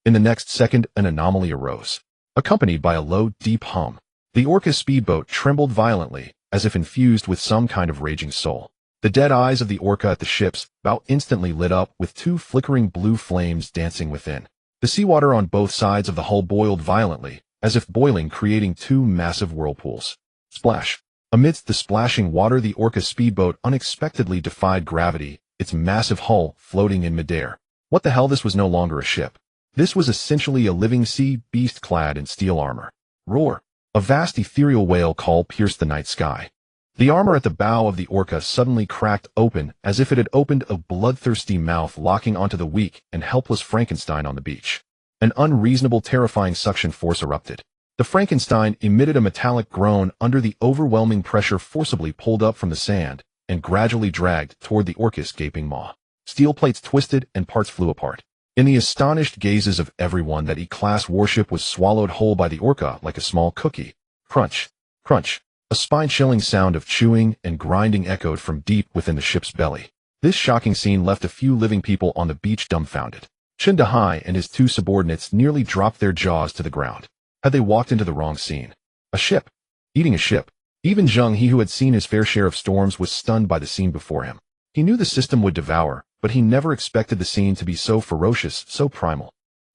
In the next second, an anomaly arose, accompanied by a low, deep hum. The Orca speedboat trembled violently, as if infused with some kind of raging soul. The dead eyes of the Orca at the ship's bow instantly lit up with two flickering blue flames dancing within. The seawater on both sides of the hull boiled violently, as if boiling, creating two massive whirlpools. Splash. Amidst the splashing water, the Orca speedboat unexpectedly defied gravity, its massive hull floating in midair. What the hell? This was no longer a ship. This was essentially a living sea beast clad in steel armor. Roar! A vast ethereal whale call pierced the night sky. The armor at the bow of the orca suddenly cracked open as if it had opened a bloodthirsty mouth, locking onto the weak and helpless Frankenstein on the beach. An unreasonable, terrifying suction force erupted. The Frankenstein emitted a metallic groan under the overwhelming pressure, forcibly pulled up from the sand and gradually dragged toward the orca's gaping maw. Steel plates twisted and parts flew apart. In the astonished gazes of everyone, that E-class warship was swallowed whole by the orca like a small cookie. Crunch, crunch. A spine-chilling sound of chewing and grinding echoed from deep within the ship's belly. This shocking scene left a few living people on the beach dumbfounded. Zheng He and his two subordinates nearly dropped their jaws to the ground. Had they walked into the wrong scene? A ship. Eating a ship. Even Zheng He, who had seen his fair share of storms, was stunned by the scene before him. He knew the system would devour, but he never expected the scene to be so ferocious, so primal.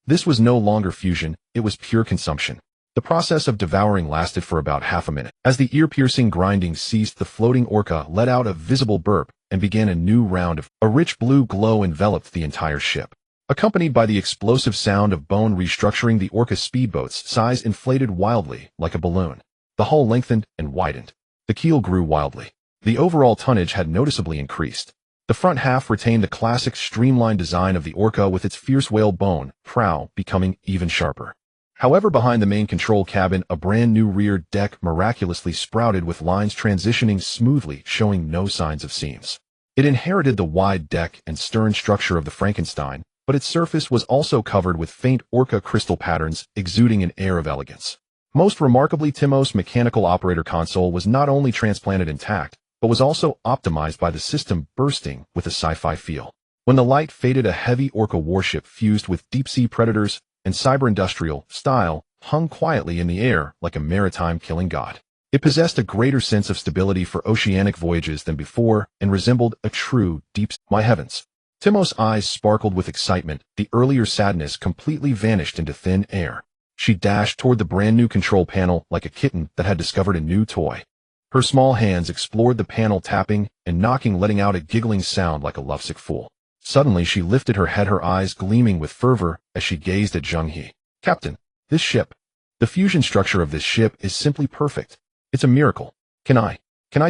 This was no longer fusion, it was pure consumption. The process of devouring lasted for about half a minute. As the ear-piercing grinding ceased, the floating orca let out a visible burp and began a new round of. A rich blue glow enveloped the entire ship, accompanied by the explosive sound of bone restructuring. The orca's speedboat's size inflated wildly like a balloon. The hull lengthened and widened. The keel grew wildly. The overall tonnage had noticeably increased. The front half retained the classic streamlined design of the orca, with its fierce whale bone prow becoming even sharper. However, behind the main control cabin, a brand new rear deck miraculously sprouted, with lines transitioning smoothly, showing no signs of seams. It inherited the wide deck and stern structure of the Frankenstein, but its surface was also covered with faint orca crystal patterns, exuding an air of elegance. Most remarkably, Timos' mechanical operator console was not only transplanted intact, but was also optimized by the system, bursting with a sci-fi feel. When the light faded, a heavy orca warship fused with deep-sea predators and cyber-industrial style hung quietly in the air like a maritime killing god. It possessed a greater sense of stability for oceanic voyages than before and resembled a true deep. My heavens! Timos' eyes sparkled with excitement. The earlier sadness completely vanished into thin air. She dashed toward the brand new control panel like a kitten that had discovered a new toy. Her small hands explored the panel, tapping and knocking, letting out a giggling sound like a lovesick fool. Suddenly she lifted her head, her eyes gleaming with fervor as she gazed at Zheng He. Captain, this ship. The fusion structure of this ship is simply perfect. It's a miracle. Can I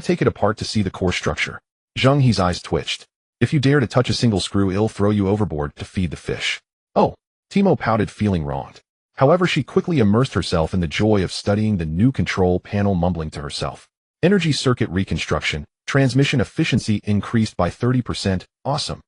take it apart to see the core structure? Zheng He's eyes twitched. If you dare to touch a single screw, it'll throw you overboard to feed the fish. Oh, Timo pouted, feeling wronged. However, she quickly immersed herself in the joy of studying the new control panel, mumbling to herself. Energy circuit reconstruction, transmission efficiency increased by 30%, awesome.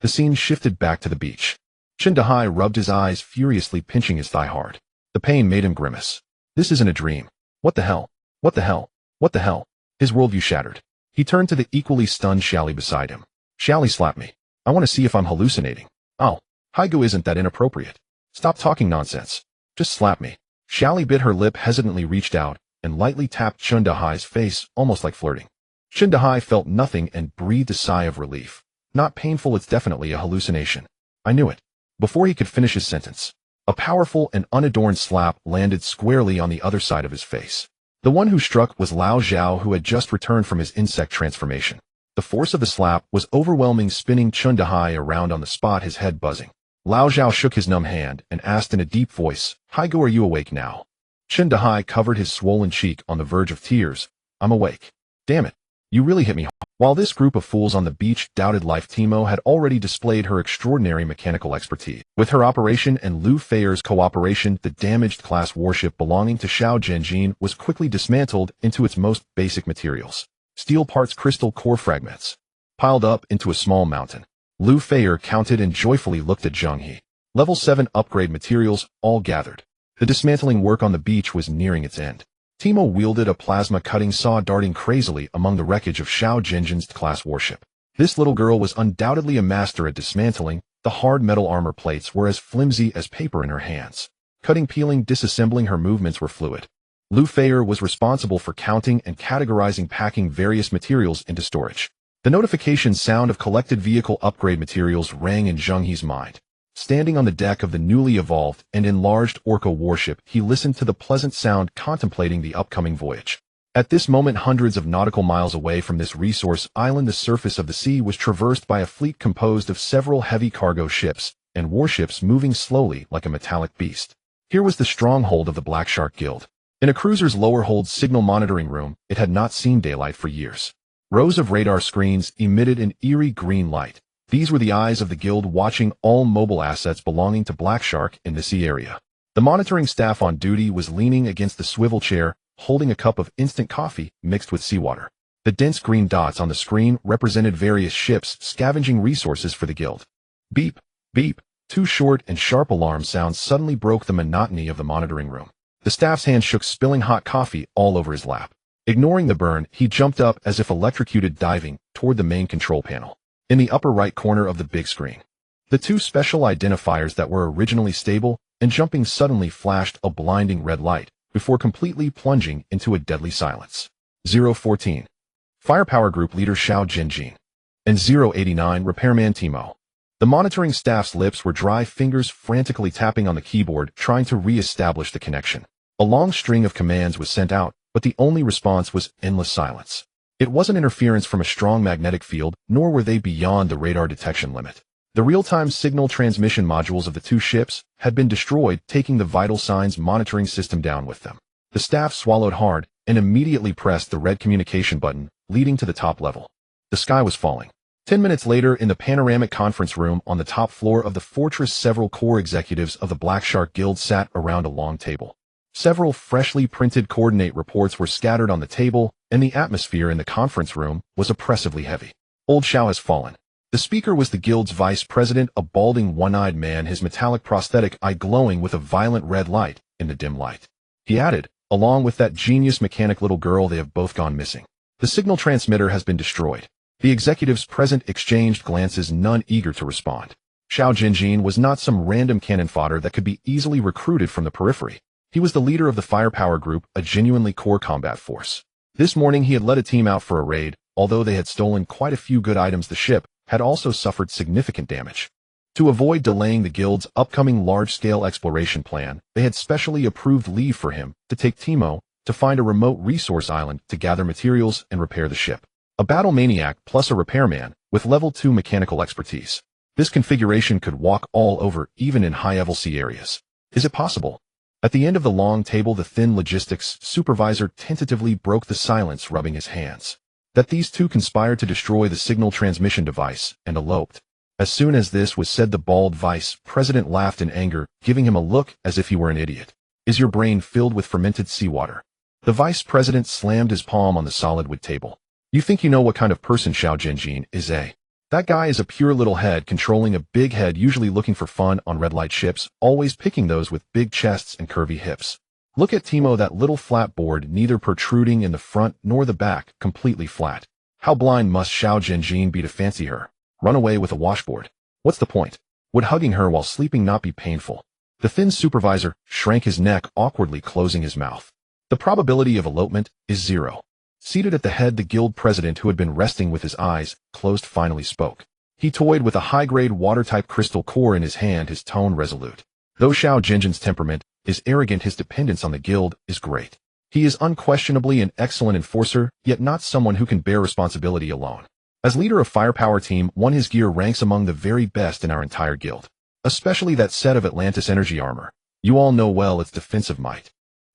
The scene shifted back to the beach. Zheng He rubbed his eyes, furiously pinching his thigh hard. The pain made him grimace. This isn't a dream. What the hell? What the hell? What the hell? His worldview shattered. He turned to the equally stunned Shally beside him. Shally, slap me. I want to see if I'm hallucinating. Oh, Haigu isn't that inappropriate. Stop talking nonsense. Just slap me. Shally bit her lip, hesitantly reached out and lightly tapped Zheng He's face, almost like flirting. Zheng He felt nothing and breathed a sigh of relief. Not painful, it's definitely a hallucination. I knew it. Before he could finish his sentence, a powerful and unadorned slap landed squarely on the other side of his face. The one who struck was Lao Zhao, who had just returned from his insect transformation. The force of the slap was overwhelming, spinning Zheng He around on the spot, his head buzzing. Lao Zhao shook his numb hand and asked in a deep voice, Haigu, are you awake now? Zheng He covered his swollen cheek on the verge of tears. I'm awake. Damn it. You really hit me. While this group of fools on the beach doubted life, Timo had already displayed her extraordinary mechanical expertise. With her operation and Lu Feier's cooperation, the damaged class warship belonging to Xiao Zhenjin was quickly dismantled into its most basic materials. Steel parts, crystal core fragments, piled up into a small mountain. Lu Feier counted and joyfully looked at Zheng He. Level 7 upgrade materials, all gathered. The dismantling work on the beach was nearing its end. Timo wielded a plasma cutting saw, darting crazily among the wreckage of Xiao Zhenjin's class warship. This little girl was undoubtedly a master at dismantling. The hard metal armor plates were as flimsy as paper in her hands. Cutting, peeling, disassembling, her movements were fluid. Lu Feier was responsible for counting and categorizing, packing various materials into storage. The notification sound of collected vehicle upgrade materials rang in Zheng He's mind. Standing on the deck of the newly evolved and enlarged Orca warship, he listened to the pleasant sound, contemplating the upcoming voyage. At this moment, hundreds of nautical miles away from this resource island, the surface of the sea was traversed by a fleet composed of several heavy cargo ships, and warships moving slowly like a metallic beast. Here was the stronghold of the Black Shark Guild. In a cruiser's lower hold signal monitoring room, it had not seen daylight for years. Rows of radar screens emitted an eerie green light. These were the eyes of the guild watching all mobile assets belonging to Black Shark in the sea area. The monitoring staff on duty was leaning against the swivel chair, holding a cup of instant coffee mixed with seawater. The dense green dots on the screen represented various ships scavenging resources for the guild. Beep, beep, two short and sharp alarm sounds suddenly broke the monotony of the monitoring room. The staff's hand shook, spilling hot coffee all over his lap. Ignoring the burn, he jumped up as if electrocuted, diving toward the main control panel. In the upper right corner of the big screen, the two special identifiers that were originally stable and jumping suddenly flashed a blinding red light before completely plunging into a deadly silence. 014. Firepower Group Leader Zheng He and 089 Repairman Timo. The monitoring staff's lips were dry, fingers frantically tapping on the keyboard, trying to re-establish the connection. A long string of commands was sent out, but the only response was endless silence. It wasn't interference from a strong magnetic field, nor were they beyond the radar detection limit. The real-time signal transmission modules of the two ships had been destroyed, taking the vital signs monitoring system down with them. The staff swallowed hard and immediately pressed the red communication button, leading to the top level. The sky was falling. 10 minutes later, in the panoramic conference room on the top floor of the fortress, several core executives of the Black Shark Guild sat around a long table. Several freshly printed coordinate reports were scattered on the table, and the atmosphere in the conference room was oppressively heavy. Old Shao has fallen. The speaker was the guild's vice president, a balding, one-eyed man, his metallic prosthetic eye glowing with a violent red light in the dim light. He added, along with that genius mechanic little girl, they have both gone missing. The signal transmitter has been destroyed. The executives present exchanged glances, none eager to respond. Zheng He was not some random cannon fodder that could be easily recruited from the periphery. He was the leader of the Firepower Group, a genuinely core combat force. This morning he had led a team out for a raid. Although they had stolen quite a few good items, the ship had also suffered significant damage. To avoid delaying the guild's upcoming large-scale exploration plan, they had specially approved leave for him to take Timo to find a remote resource island to gather materials and repair the ship. A battle maniac plus a repairman with level 2 mechanical expertise. This configuration could walk all over, even in high-level sea areas. Is it possible? At the end of the long table, the thin logistics supervisor tentatively broke the silence, rubbing his hands. That these two conspired to destroy the signal transmission device and eloped. As soon as this was said, the bald vice president laughed in anger, giving him a look as if he were an idiot. Is your brain filled with fermented seawater? The vice president slammed his palm on the solid wood table. You think you know what kind of person Zheng He is, eh? That guy is a pure little head controlling a big head, usually looking for fun on red light ships, always picking those with big chests and curvy hips. Look at Timo, that little flat board, neither protruding in the front nor the back, completely flat. How blind must Zheng He be to fancy her? Run away with a washboard. What's the point? Would hugging her while sleeping not be painful? The thin supervisor shrank his neck, awkwardly closing his mouth. The probability of elopement is 0. Seated at the head, the guild president, who had been resting with his eyes closed, finally spoke. He toyed with a high-grade water-type crystal core in his hand, his tone resolute. Though Zheng He's temperament is arrogant, his dependence on the guild is great. He is unquestionably an excellent enforcer, yet not someone who can bear responsibility alone. As leader of Firepower Team 1, his gear ranks among the very best in our entire guild. Especially that set of Atlantis energy armor. You all know well its defensive might.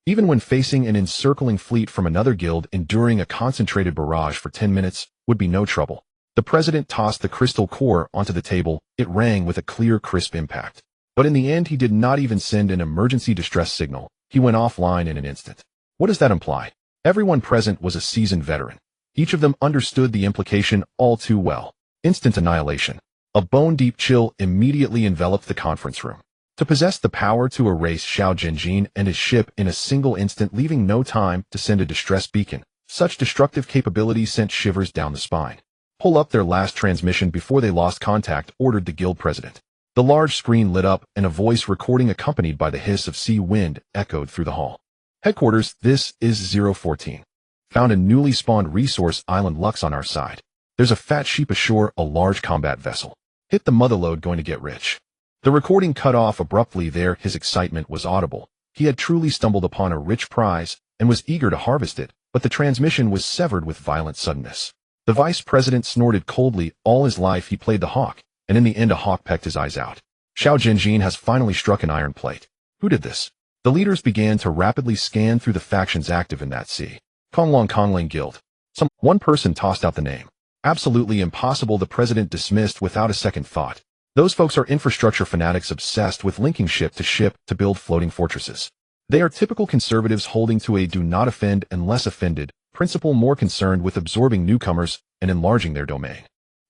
Even when facing an encircling fleet from another guild, enduring a concentrated barrage for 10 minutes would be no trouble. The president tossed the crystal core onto the table. It rang with a clear, crisp impact. But in the end, he did not even send an emergency distress signal. He went offline in an instant. What does that imply? Everyone present was a seasoned veteran. Each of them understood the implication all too well. Instant annihilation. A bone-deep chill immediately enveloped the conference room. To possess the power to erase Zheng He and his ship in a single instant, leaving no time to send a distress beacon, such destructive capability sent shivers down the spine. Pull up their last transmission before they lost contact, ordered the guild president. The large screen lit up, and a voice recording accompanied by the hiss of sea wind echoed through the hall. Headquarters, this is 014. Found a newly spawned resource island Lux on our side. There's a fat sheep ashore, a large combat vessel. Hit the motherlode, going to get rich. The recording cut off abruptly there. His excitement was audible. He had truly stumbled upon a rich prize and was eager to harvest it, but the transmission was severed with violent suddenness. The vice president snorted coldly. All his life he played the hawk, and in the end a hawk pecked his eyes out. Xiao Jinjin has finally struck an iron plate. Who did this? The leaders began to rapidly scan through the factions active in that sea. Konglong Guild. One person tossed out the name. Absolutely impossible, the president dismissed without a second thought. Those folks are infrastructure fanatics obsessed with linking ship to build floating fortresses. They are typical conservatives holding to a do not offend unless offended principle, more concerned with absorbing newcomers and enlarging their domain.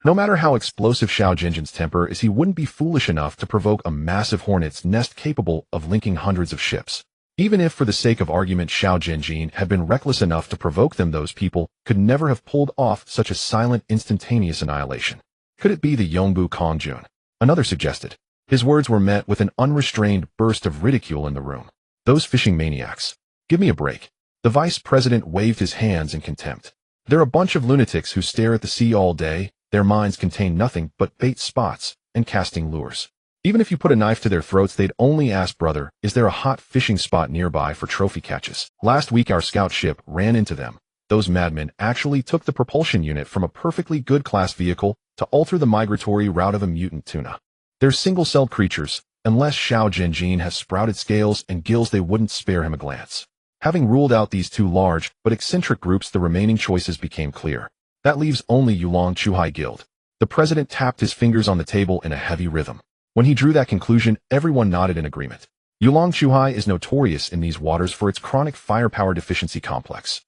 No matter how explosive Xiao Jinjin's temper is, he wouldn't be foolish enough to provoke a massive hornet's nest capable of linking hundreds of ships. Even if, for the sake of argument, Xiao Jinjin had been reckless enough to provoke them, those people could never have pulled off such a silent, instantaneous annihilation. Could it be the Yongbu Kongjun? Another suggested. His words were met with an unrestrained burst of ridicule in the room. Those fishing maniacs. Give me a break. The vice president waved his hands in contempt. They're a bunch of lunatics who stare at the sea all day. Their minds contain nothing but bait spots and casting lures. Even if you put a knife to their throats, they'd only ask, brother, is there a hot fishing spot nearby for trophy catches? Last week our scout ship ran into them. Those madmen actually took the propulsion unit from a perfectly good class vehicle to alter the migratory route of a mutant tuna. They're single-celled creatures. Unless Xiao Jinjin has sprouted scales and gills, they wouldn't spare him a glance. Having ruled out these two large but eccentric groups, the remaining choices became clear. That leaves only Yulong Chuhai Guild. The president tapped his fingers on the table in a heavy rhythm. When he drew that conclusion, everyone nodded in agreement. Yulong Chuhai is notorious in these waters for its chronic firepower deficiency complex.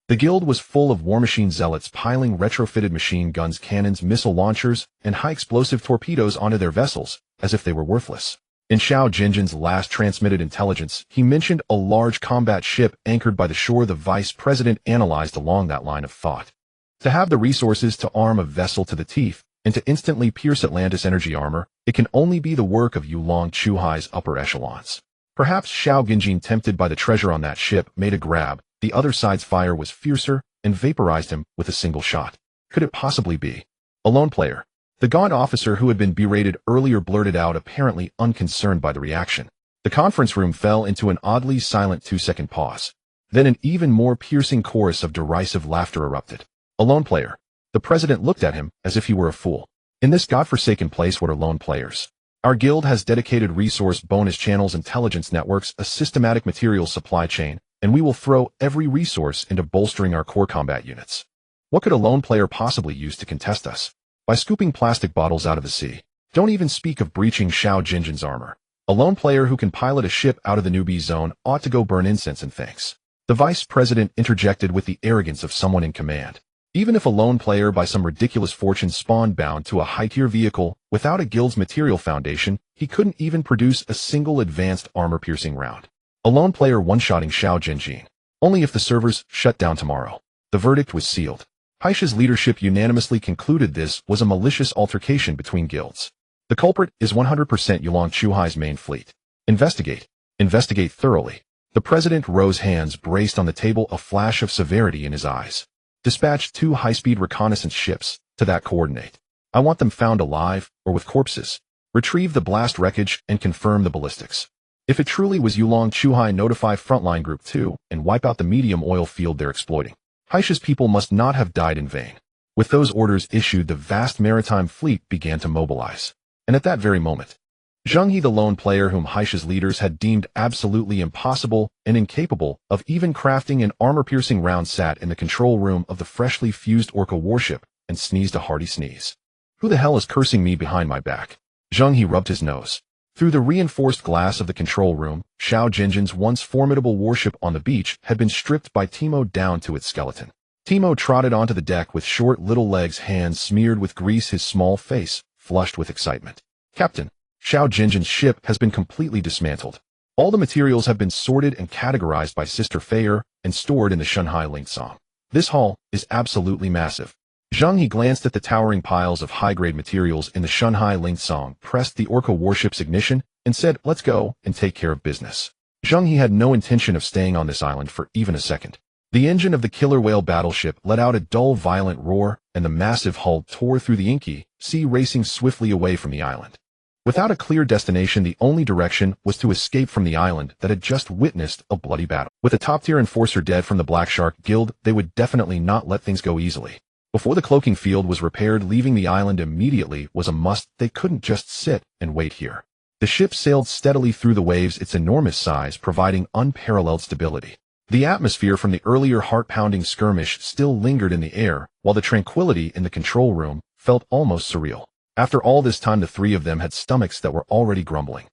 The guild was full of war machine zealots piling retrofitted machine guns, cannons, missile launchers, and high-explosive torpedoes onto their vessels, as if they were worthless. In Xiao Jinjin's last transmitted intelligence, he mentioned a large combat ship anchored by the shore. The vice president analyzed along that line of thought. To have the resources to arm a vessel to the teeth and to instantly pierce Atlantis energy armor, it can only be the work of Yulong Chuhai's upper echelons. Perhaps Xiao Jinjin, tempted by the treasure on that ship, made a grab. The other side's fire was fiercer and vaporized him with a single shot. Could it possibly be a lone player? The gaunt officer who had been berated earlier blurted out, apparently unconcerned by the reaction. The conference room fell into an oddly silent 2-second pause. Then an even more piercing chorus of derisive laughter erupted. A lone player. The president looked at him as if he were a fool. In this godforsaken place, what are lone players? Our guild has dedicated resource bonus channels, intelligence networks, a systematic materials supply chain, and we will throw every resource into bolstering our core combat units. What could a lone player possibly use to contest us? By scooping plastic bottles out of the sea. Don't even speak of breaching Xiao Jinjin's armor. A lone player who can pilot a ship out of the newbie zone ought to go burn incense and thanks. The vice president interjected with the arrogance of someone in command. Even if a lone player by some ridiculous fortune spawned bound to a high-tier vehicle without a guild's material foundation, he couldn't even produce a single advanced armor-piercing round. A lone player one-shotting Xiao Jinjin. Only if the servers shut down tomorrow. The verdict was sealed. Haisha's leadership unanimously concluded this was a malicious altercation between guilds. The culprit is 100% Yulong Chuhai's main fleet. Investigate. Investigate thoroughly. The president rose, hands braced on the table, a flash of severity in his eyes. Dispatch 2 high-speed reconnaissance ships to that coordinate. I want them found alive or with corpses. Retrieve the blast wreckage and confirm the ballistics. If it truly was Yulong Chuhai, notify Frontline Group 2 and wipe out the medium oil field they're exploiting. Haisha's people must not have died in vain. With those orders issued, the vast maritime fleet began to mobilize. And at that very moment, Zheng He, the lone player whom Haisha's leaders had deemed absolutely impossible and incapable of even crafting an armor-piercing round, sat in the control room of the freshly fused Orca warship and sneezed a hearty sneeze. Who the hell is cursing me behind my back? Zheng He rubbed his nose. Through the reinforced glass of the control room, Xiao Jinjin's once formidable warship on the beach had been stripped by Timo down to its skeleton. Timo trotted onto the deck with short little legs, hands smeared with grease, his small face flushed with excitement. Captain, Xiao Jinjin's ship has been completely dismantled. All the materials have been sorted and categorized by Sister Feier and stored in the Shanghai Lingsong. This haul is absolutely massive. Zheng He glanced at the towering piles of high-grade materials in the Shanghai Lingsong, pressed the Orca warship's ignition, and said, let's go and take care of business. Zheng He had no intention of staying on this island for even a second. The engine of the killer whale battleship let out a dull, violent roar, and the massive hull tore through the inky sea, racing swiftly away from the island. Without a clear destination, the only direction was to escape from the island that had just witnessed a bloody battle. With a top-tier enforcer dead from the Black Shark Guild, they would definitely not let things go easily. Before the cloaking field was repaired, leaving the island immediately was a must. They couldn't just sit and wait here. The ship sailed steadily through the waves, its enormous size providing unparalleled stability. The atmosphere from the earlier heart-pounding skirmish still lingered in the air, while the tranquility in the control room felt almost surreal. After all this time, the three of them had stomachs that were already grumbling.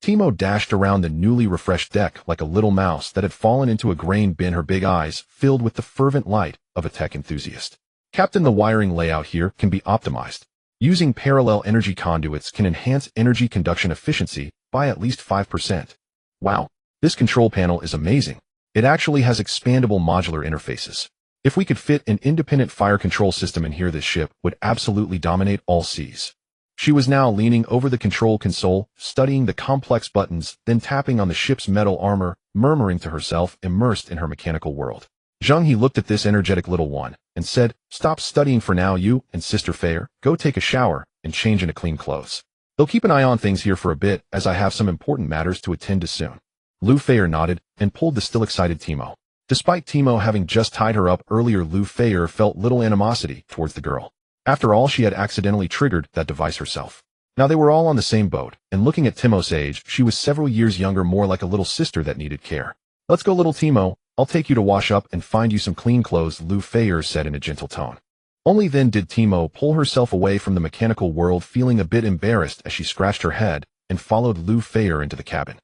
Timo dashed around the newly refreshed deck like a little mouse that had fallen into a grain bin, her big eyes filled with the fervent light of a tech enthusiast. Captain, the wiring layout here can be optimized. Using parallel energy conduits can enhance energy conduction efficiency by at least 5%. Wow, this control panel is amazing. It actually has expandable modular interfaces. If we could fit an independent fire control system in here, this ship would absolutely dominate all seas. She was now leaning over the control console, studying the complex buttons, then tapping on the ship's metal armor, murmuring to herself, immersed in her mechanical world. Zheng He looked at this energetic little one and said, "Stop studying for now, you and Sister Fair. Go take a shower and change into clean clothes. They'll keep an eye on things here for a bit, as I have some important matters to attend to soon." Lu Feier nodded and pulled the still excited Timo. Despite Timo having just tied her up earlier, Lu Feier felt little animosity towards the girl. After all, she had accidentally triggered that device herself. Now they were all on the same boat, and looking at Timo's age, she was several years younger, more like a little sister that needed care. "Let's go, little Timo. I'll take you to wash up and find you some clean clothes," Lu Feier said in a gentle tone. Only then did Timo pull herself away from the mechanical world, feeling a bit embarrassed as she scratched her head and followed Lu Feier into the cabin.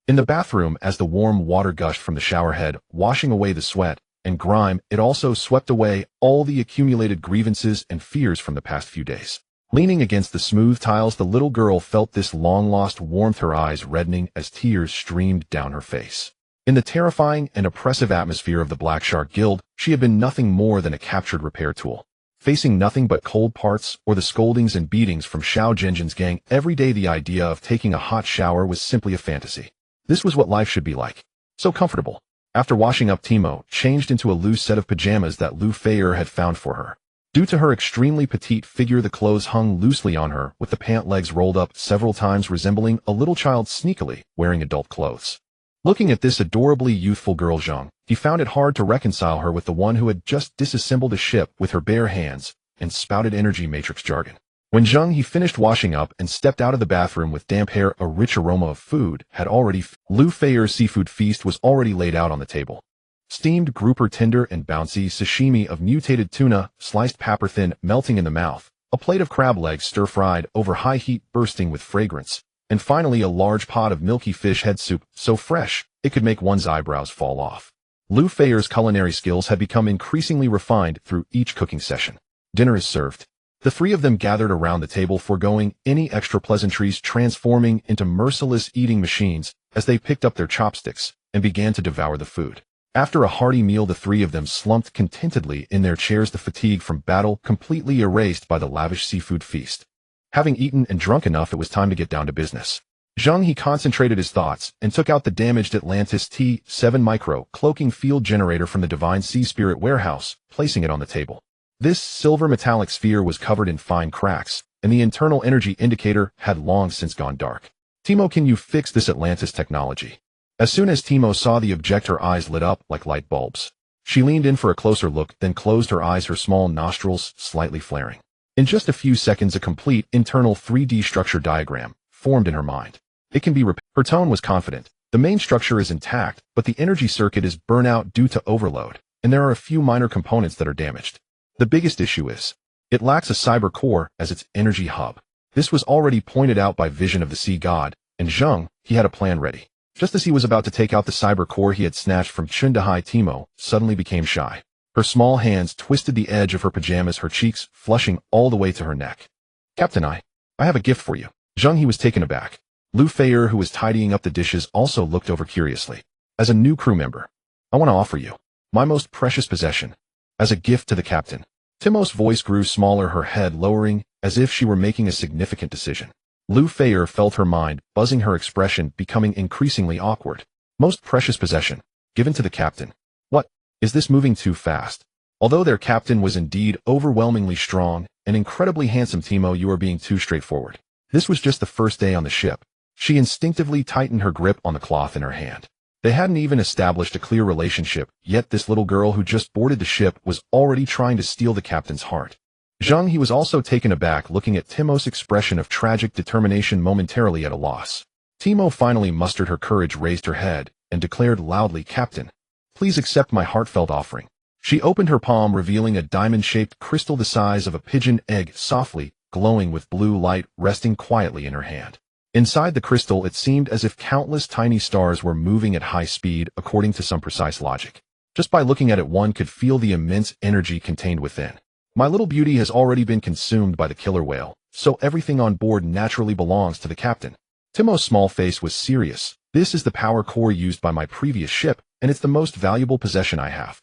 In the bathroom, as the warm water gushed from the shower head, washing away the sweat and grime, it also swept away all the accumulated grievances and fears from the past few days. Leaning against the smooth tiles, the little girl felt this long-lost warmth, her eyes reddening as tears streamed down her face. In the terrifying and oppressive atmosphere of the Black Shark Guild, she had been nothing more than a captured repair tool. Facing nothing but cold parts or the scoldings and beatings from Xiao Zhenjian's gang every day, the idea of taking a hot shower was simply a fantasy. This was what life should be like. So comfortable. After washing up, Timo changed into a loose set of pajamas that Lu Feier had found for her. Due to her extremely petite figure, the clothes hung loosely on her, with the pant legs rolled up several times, resembling a little child sneakily wearing adult clothes. Looking at this adorably youthful girl, Zheng, he found it hard to reconcile her with the one who had just disassembled a ship with her bare hands and spouted energy matrix jargon. When Zheng He finished washing up and stepped out of the bathroom with damp hair, a rich aroma of food had already Lu Feier's seafood feast was already laid out on the table. Steamed grouper, tender and bouncy sashimi of mutated tuna, sliced paper thin, melting in the mouth, a plate of crab legs stir-fried over high heat, bursting with fragrance, and finally a large pot of milky fish head soup, so fresh it could make one's eyebrows fall off. Lu Feier's culinary skills had become increasingly refined through each cooking session. Dinner is served. The three of them gathered around the table, foregoing any extra pleasantries, transforming into merciless eating machines as they picked up their chopsticks and began to devour the food. After a hearty meal, the three of them slumped contentedly in their chairs, the fatigue from battle completely erased by the lavish seafood feast. Having eaten and drunk enough, it was time to get down to business. Zheng He concentrated his thoughts and took out the damaged Atlantis T7 micro cloaking field generator from the Divine Sea Spirit warehouse, placing it on the table. This silver metallic sphere was covered in fine cracks, and the internal energy indicator had long since gone dark. "Timo, can you fix this Atlantis technology?" As soon as Timo saw the object, her eyes lit up like light bulbs. She leaned in for a closer look, then closed her eyes, her small nostrils slightly flaring. In just a few seconds, a complete internal 3D structure diagram formed in her mind. "It can be repaired." Her tone was confident. "The main structure is intact, but the energy circuit is burnt out due to overload, and there are a few minor components that are damaged. The biggest issue is, it lacks a cyber core as its energy hub." This was already pointed out by Vision of the Sea God, and Zheng He had a plan ready. Just as he was about to take out the cyber core he had snatched from Chundahai, Timo suddenly became shy. Her small hands twisted the edge of her pajamas, her cheeks flushing all the way to her neck. "Captain, I have a gift for you." Zheng He was taken aback. Lu Feier, who was tidying up the dishes, also looked over curiously. "As a new crew member, I want to offer you my most precious possession as a gift to the captain." Timo's voice grew smaller, her head lowering, as if she were making a significant decision. Lu Feier felt her mind buzzing, her expression becoming increasingly awkward. "Most precious possession, given to the captain. What? Is this moving too fast?" Although their captain was indeed overwhelmingly strong and incredibly handsome, "Timo, you are being too straightforward. This was just the first day on the ship." She instinctively tightened her grip on the cloth in her hand. They hadn't even established a clear relationship, yet this little girl who just boarded the ship was already trying to steal the captain's heart. Zheng He was also taken aback, looking at Timo's expression of tragic determination, momentarily at a loss. Timo finally mustered her courage, raised her head, and declared loudly, "Captain, please accept my heartfelt offering." She opened her palm, revealing a diamond-shaped crystal the size of a pigeon egg, softly glowing with blue light, resting quietly in her hand. Inside the crystal, it seemed as if countless tiny stars were moving at high speed according to some precise logic. Just by looking at it, one could feel the immense energy contained within. My little beauty has already been consumed by the killer whale, so everything on board naturally belongs to the captain. Timo's small face was serious. This is the power core used by my previous ship, and it's the most valuable possession I have.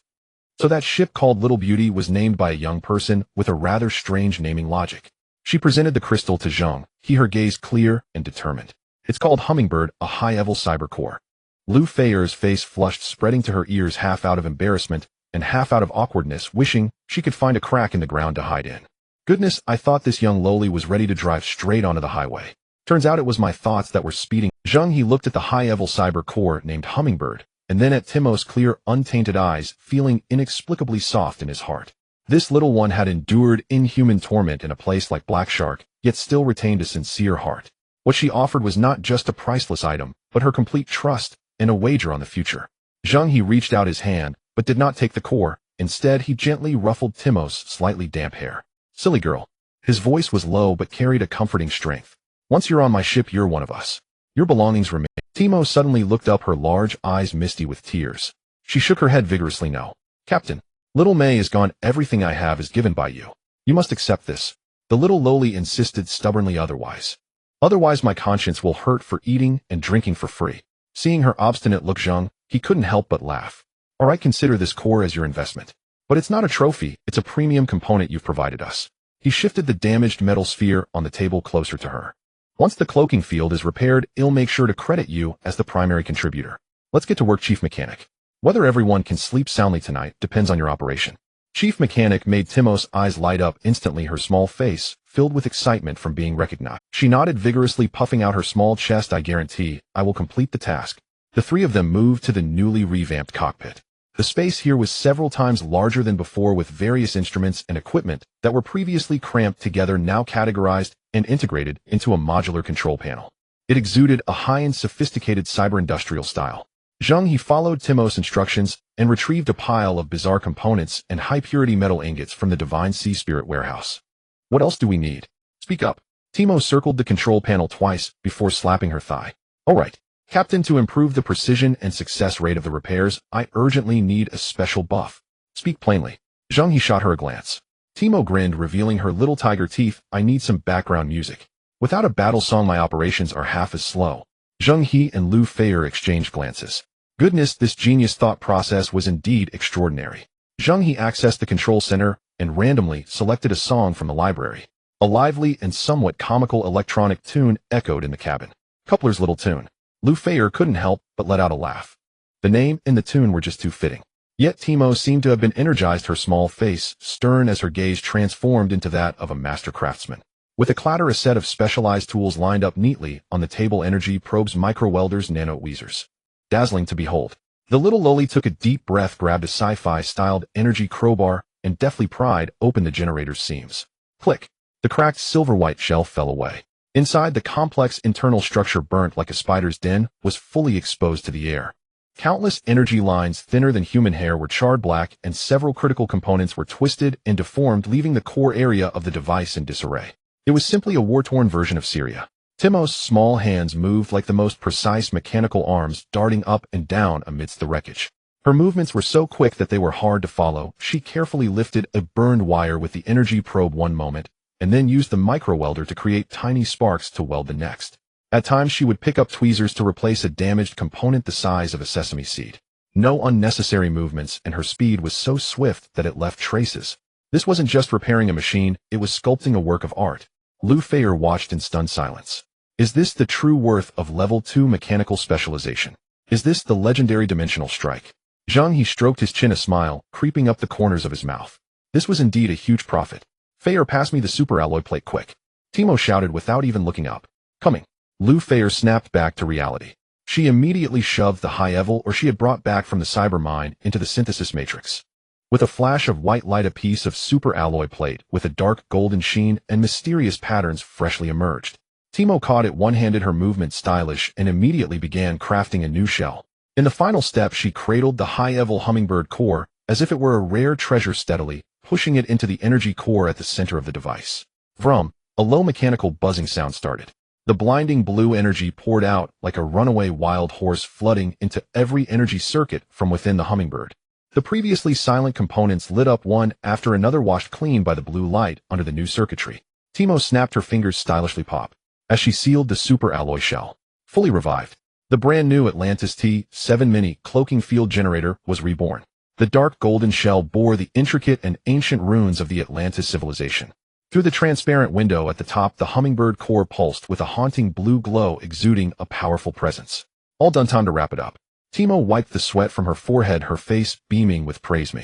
So that ship called Little Beauty was named by a young person with a rather strange naming logic. She presented the crystal to Zheng He, her gaze clear and determined. "It's called Hummingbird, a high-level cyber core." Lu Feier's face flushed, spreading to her ears, half out of embarrassment and half out of awkwardness, wishing she could find a crack in the ground to hide in. Goodness, I thought this young lowly was ready to drive straight onto the highway. Turns out it was my thoughts that were speeding. Zheng He looked at the high-level cyber core named Hummingbird, and then at Timo's clear, untainted eyes, feeling inexplicably soft in his heart. This little one had endured inhuman torment in a place like Black Shark, yet still retained a sincere heart. What she offered was not just a priceless item, but her complete trust and a wager on the future. Zheng He reached out his hand, but did not take the core. Instead, he gently ruffled Timo's slightly damp hair. "Silly girl." His voice was low but carried a comforting strength. "Once you're on my ship, you're one of us. Your belongings remain." Timo suddenly looked up, her large eyes misty with tears. She shook her head vigorously. "No, Captain. Little May is gone. Everything I have is given by you. You must accept this." The little lowly insisted stubbornly otherwise. "Otherwise my conscience will hurt for eating and drinking for free." Seeing her obstinate look, Zheng He couldn't help but laugh. "All right, consider this core as your investment. But it's not a trophy, it's a premium component you've provided us." He shifted the damaged metal sphere on the table closer to her. "Once the cloaking field is repaired, I'll make sure to credit you as the primary contributor. Let's get to work, Chief Mechanic. Whether everyone can sleep soundly tonight depends on your operation." Chief Mechanic made Timo's eyes light up instantly, her small face filled with excitement from being recognized. She nodded vigorously, puffing out her small chest. "I guarantee I will complete the task." The three of them moved to the newly revamped cockpit. The space here was several times larger than before, with various instruments and equipment that were previously cramped together now categorized and integrated into a modular control panel. It exuded a high-end, sophisticated cyber-industrial style. Zheng He followed Timo's instructions and retrieved a pile of bizarre components and high-purity metal ingots from the Divine Sea Spirit warehouse. "What else do we need? Speak up." Timo circled the control panel twice before slapping her thigh. "All right, Captain, to improve the precision and success rate of the repairs, I urgently need a special buff. Speak plainly." Zheng He shot her a glance. Timo grinned, revealing her little tiger teeth. "I need some background music. Without a battle song, my operations are half as slow." Zheng He and Lu Feier exchanged glances. Goodness, this genius thought process was indeed extraordinary. Zheng He accessed the control center and randomly selected a song from the library. A lively and somewhat comical electronic tune echoed in the cabin. Coupler's Little Tune. Lu Feier couldn't help but let out a laugh. The name and the tune were just too fitting. Yet Timo seemed to have been energized, her small face stern as her gaze transformed into that of a master craftsman. With a clatter, a set of specialized tools lined up neatly on the table: energy probes, micro-welders, nano-tweezers. Dazzling to behold. The little lowly took a deep breath, grabbed a sci-fi styled energy crowbar, and deftly pried open the generator's seams. Click. The cracked silver-white shell fell away. Inside, the complex internal structure, burnt like a spider's den, was fully exposed to the air. Countless energy lines thinner than human hair were charred black, and several critical components were twisted and deformed, leaving the core area of the device in disarray. It was simply a war-torn version of Syria. Timo's small hands moved like the most precise mechanical arms, darting up and down amidst the wreckage. Her movements were so quick that they were hard to follow. She carefully lifted a burned wire with the energy probe one moment, and then used the micro-welder to create tiny sparks to weld the next. At times she would pick up tweezers to replace a damaged component the size of a sesame seed. No unnecessary movements, and her speed was so swift that it left traces. This wasn't just repairing a machine, it was sculpting a work of art. Lu Feier watched in stunned silence. Is this the true worth of Level 2 mechanical specialization? Is this the legendary dimensional strike? Zheng He stroked his chin, a smile creeping up the corners of his mouth. This was indeed a huge profit. "Feier, pass me the super alloy plate quick." Timo shouted without even looking up. "Coming." Lu Feier snapped back to reality. She immediately shoved the high-level ore she had brought back from the cyber mine into the synthesis matrix. With a flash of white light, a piece of super alloy plate with a dark golden sheen and mysterious patterns freshly emerged. Timo caught it one-handed, her movement stylish, and immediately began crafting a new shell. In the final step, she cradled the high-level hummingbird core as if it were a rare treasure, steadily pushing it into the energy core at the center of the device. Vroom! A low mechanical buzzing sound started. The blinding blue energy poured out like a runaway wild horse, flooding into every energy circuit from within the hummingbird. The previously silent components lit up one after another, washed clean by the blue light under the new circuitry. Timo snapped her fingers, stylishly pop, as she sealed the super alloy shell. Fully revived, the brand new Atlantis T7 Mini cloaking field generator was reborn. The dark golden shell bore the intricate and ancient runes of the Atlantis civilization. Through the transparent window at the top, the hummingbird core pulsed with a haunting blue glow, exuding a powerful presence. All done, time to wrap it up. Timo wiped the sweat from her forehead, her face beaming with praise.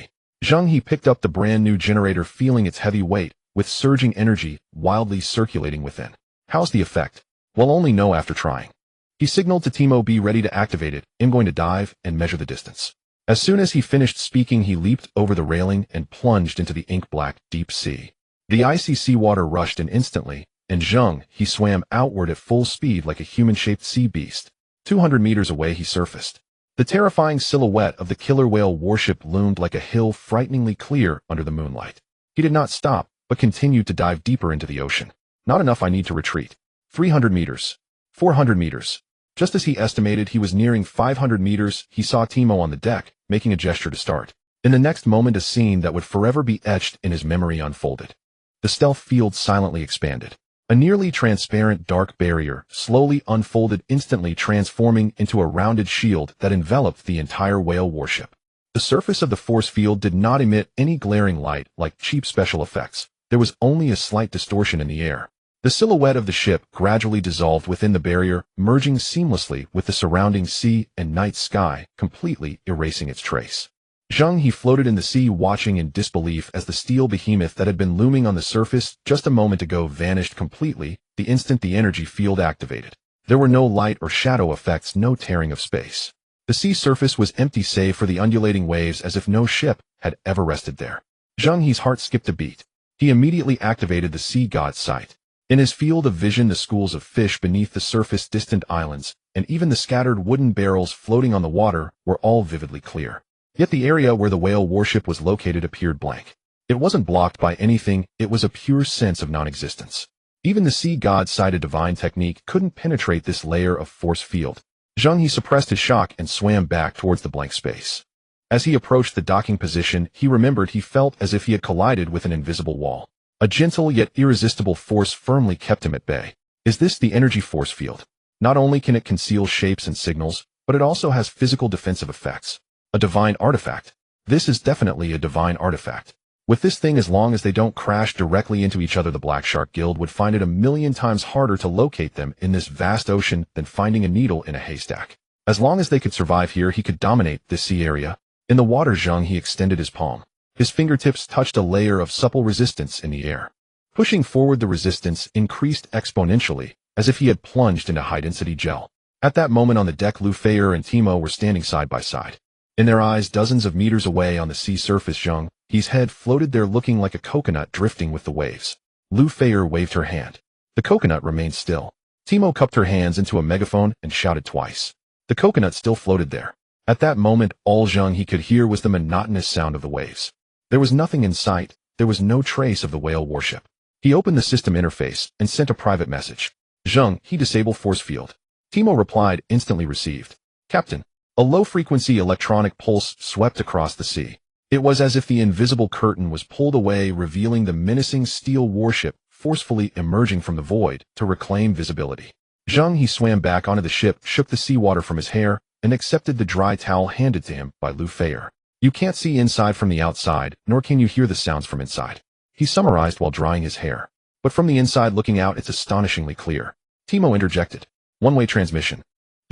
Zheng He picked up the brand new generator, feeling its heavy weight, with surging energy wildly circulating within. How's the effect? We'll only know after trying. He signaled to Timo, be ready to activate it. I'm going to dive and measure the distance. As soon as he finished speaking, he leaped over the railing and plunged into the ink-black deep sea. The icy seawater rushed in instantly, and Zheng He swam outward at full speed like a human-shaped sea beast. 200 meters away, he surfaced. The terrifying silhouette of the killer whale warship loomed like a hill, frighteningly clear under the moonlight. He did not stop, but continued to dive deeper into the ocean. Not enough, I need to retreat. 300 meters. 400 meters. Just as he estimated, he was nearing 500 meters, he saw Timo on the deck, making a gesture to start. In the next moment, a scene that would forever be etched in his memory unfolded. The stealth field silently expanded. A nearly transparent dark barrier slowly unfolded, instantly transforming into a rounded shield that enveloped the entire whale warship. The surface of the force field did not emit any glaring light like cheap special effects. There was only a slight distortion in the air. The silhouette of the ship gradually dissolved within the barrier, merging seamlessly with the surrounding sea and night sky, completely erasing its trace. Zheng He floated in the sea, watching in disbelief as the steel behemoth that had been looming on the surface just a moment ago vanished completely the instant the energy field activated. There were no light or shadow effects, no tearing of space. The sea surface was empty save for the undulating waves, as if no ship had ever rested there. Zheng He's heart skipped a beat. He immediately activated the sea god's sight. In his field of vision, the schools of fish beneath the surface, distant islands, and even the scattered wooden barrels floating on the water were all vividly clear. Yet the area where the whale warship was located appeared blank. It wasn't blocked by anything, it was a pure sense of non-existence. Even the sea god's sighted divine technique couldn't penetrate this layer of force field. Zheng He suppressed his shock and swam back towards the blank space. As he approached the docking position, he remembered he felt as if he had collided with an invisible wall. A gentle yet irresistible force firmly kept him at bay. Is this the energy force field? Not only can it conceal shapes and signals, but it also has physical defensive effects. A divine artifact. This is definitely a divine artifact. With this thing, as long as they don't crash directly into each other, the Black Shark Guild would find it a million times harder to locate them in this vast ocean than finding a needle in a haystack. As long as they could survive here, he could dominate this sea area. In the water, Zheng He extended his palm. His fingertips touched a layer of supple resistance in the air. Pushing forward, the resistance increased exponentially, as if he had plunged into high-density gel. At that moment, on the deck, Lu Feier and Timo were standing side by side. In their eyes, dozens of meters away on the sea surface, Zheng He's head floated there, looking like a coconut drifting with the waves. Lu Feier waved her hand. The coconut remained still. Timo cupped her hands into a megaphone and shouted twice. The coconut still floated there. At that moment, all Zheng He could hear was the monotonous sound of the waves. There was nothing in sight. There was no trace of the whale warship. He opened the system interface and sent a private message. Zheng He, disable force field. Timo replied, instantly received. Captain. A low-frequency electronic pulse swept across the sea. It was as if the invisible curtain was pulled away, revealing the menacing steel warship forcefully emerging from the void to reclaim visibility. Zheng He swam back onto the ship, shook the seawater from his hair, and accepted the dry towel handed to him by Lu Feier. You can't see inside from the outside, nor can you hear the sounds from inside. He summarized while drying his hair. But from the inside looking out, it's astonishingly clear. Timo interjected. One-way transmission.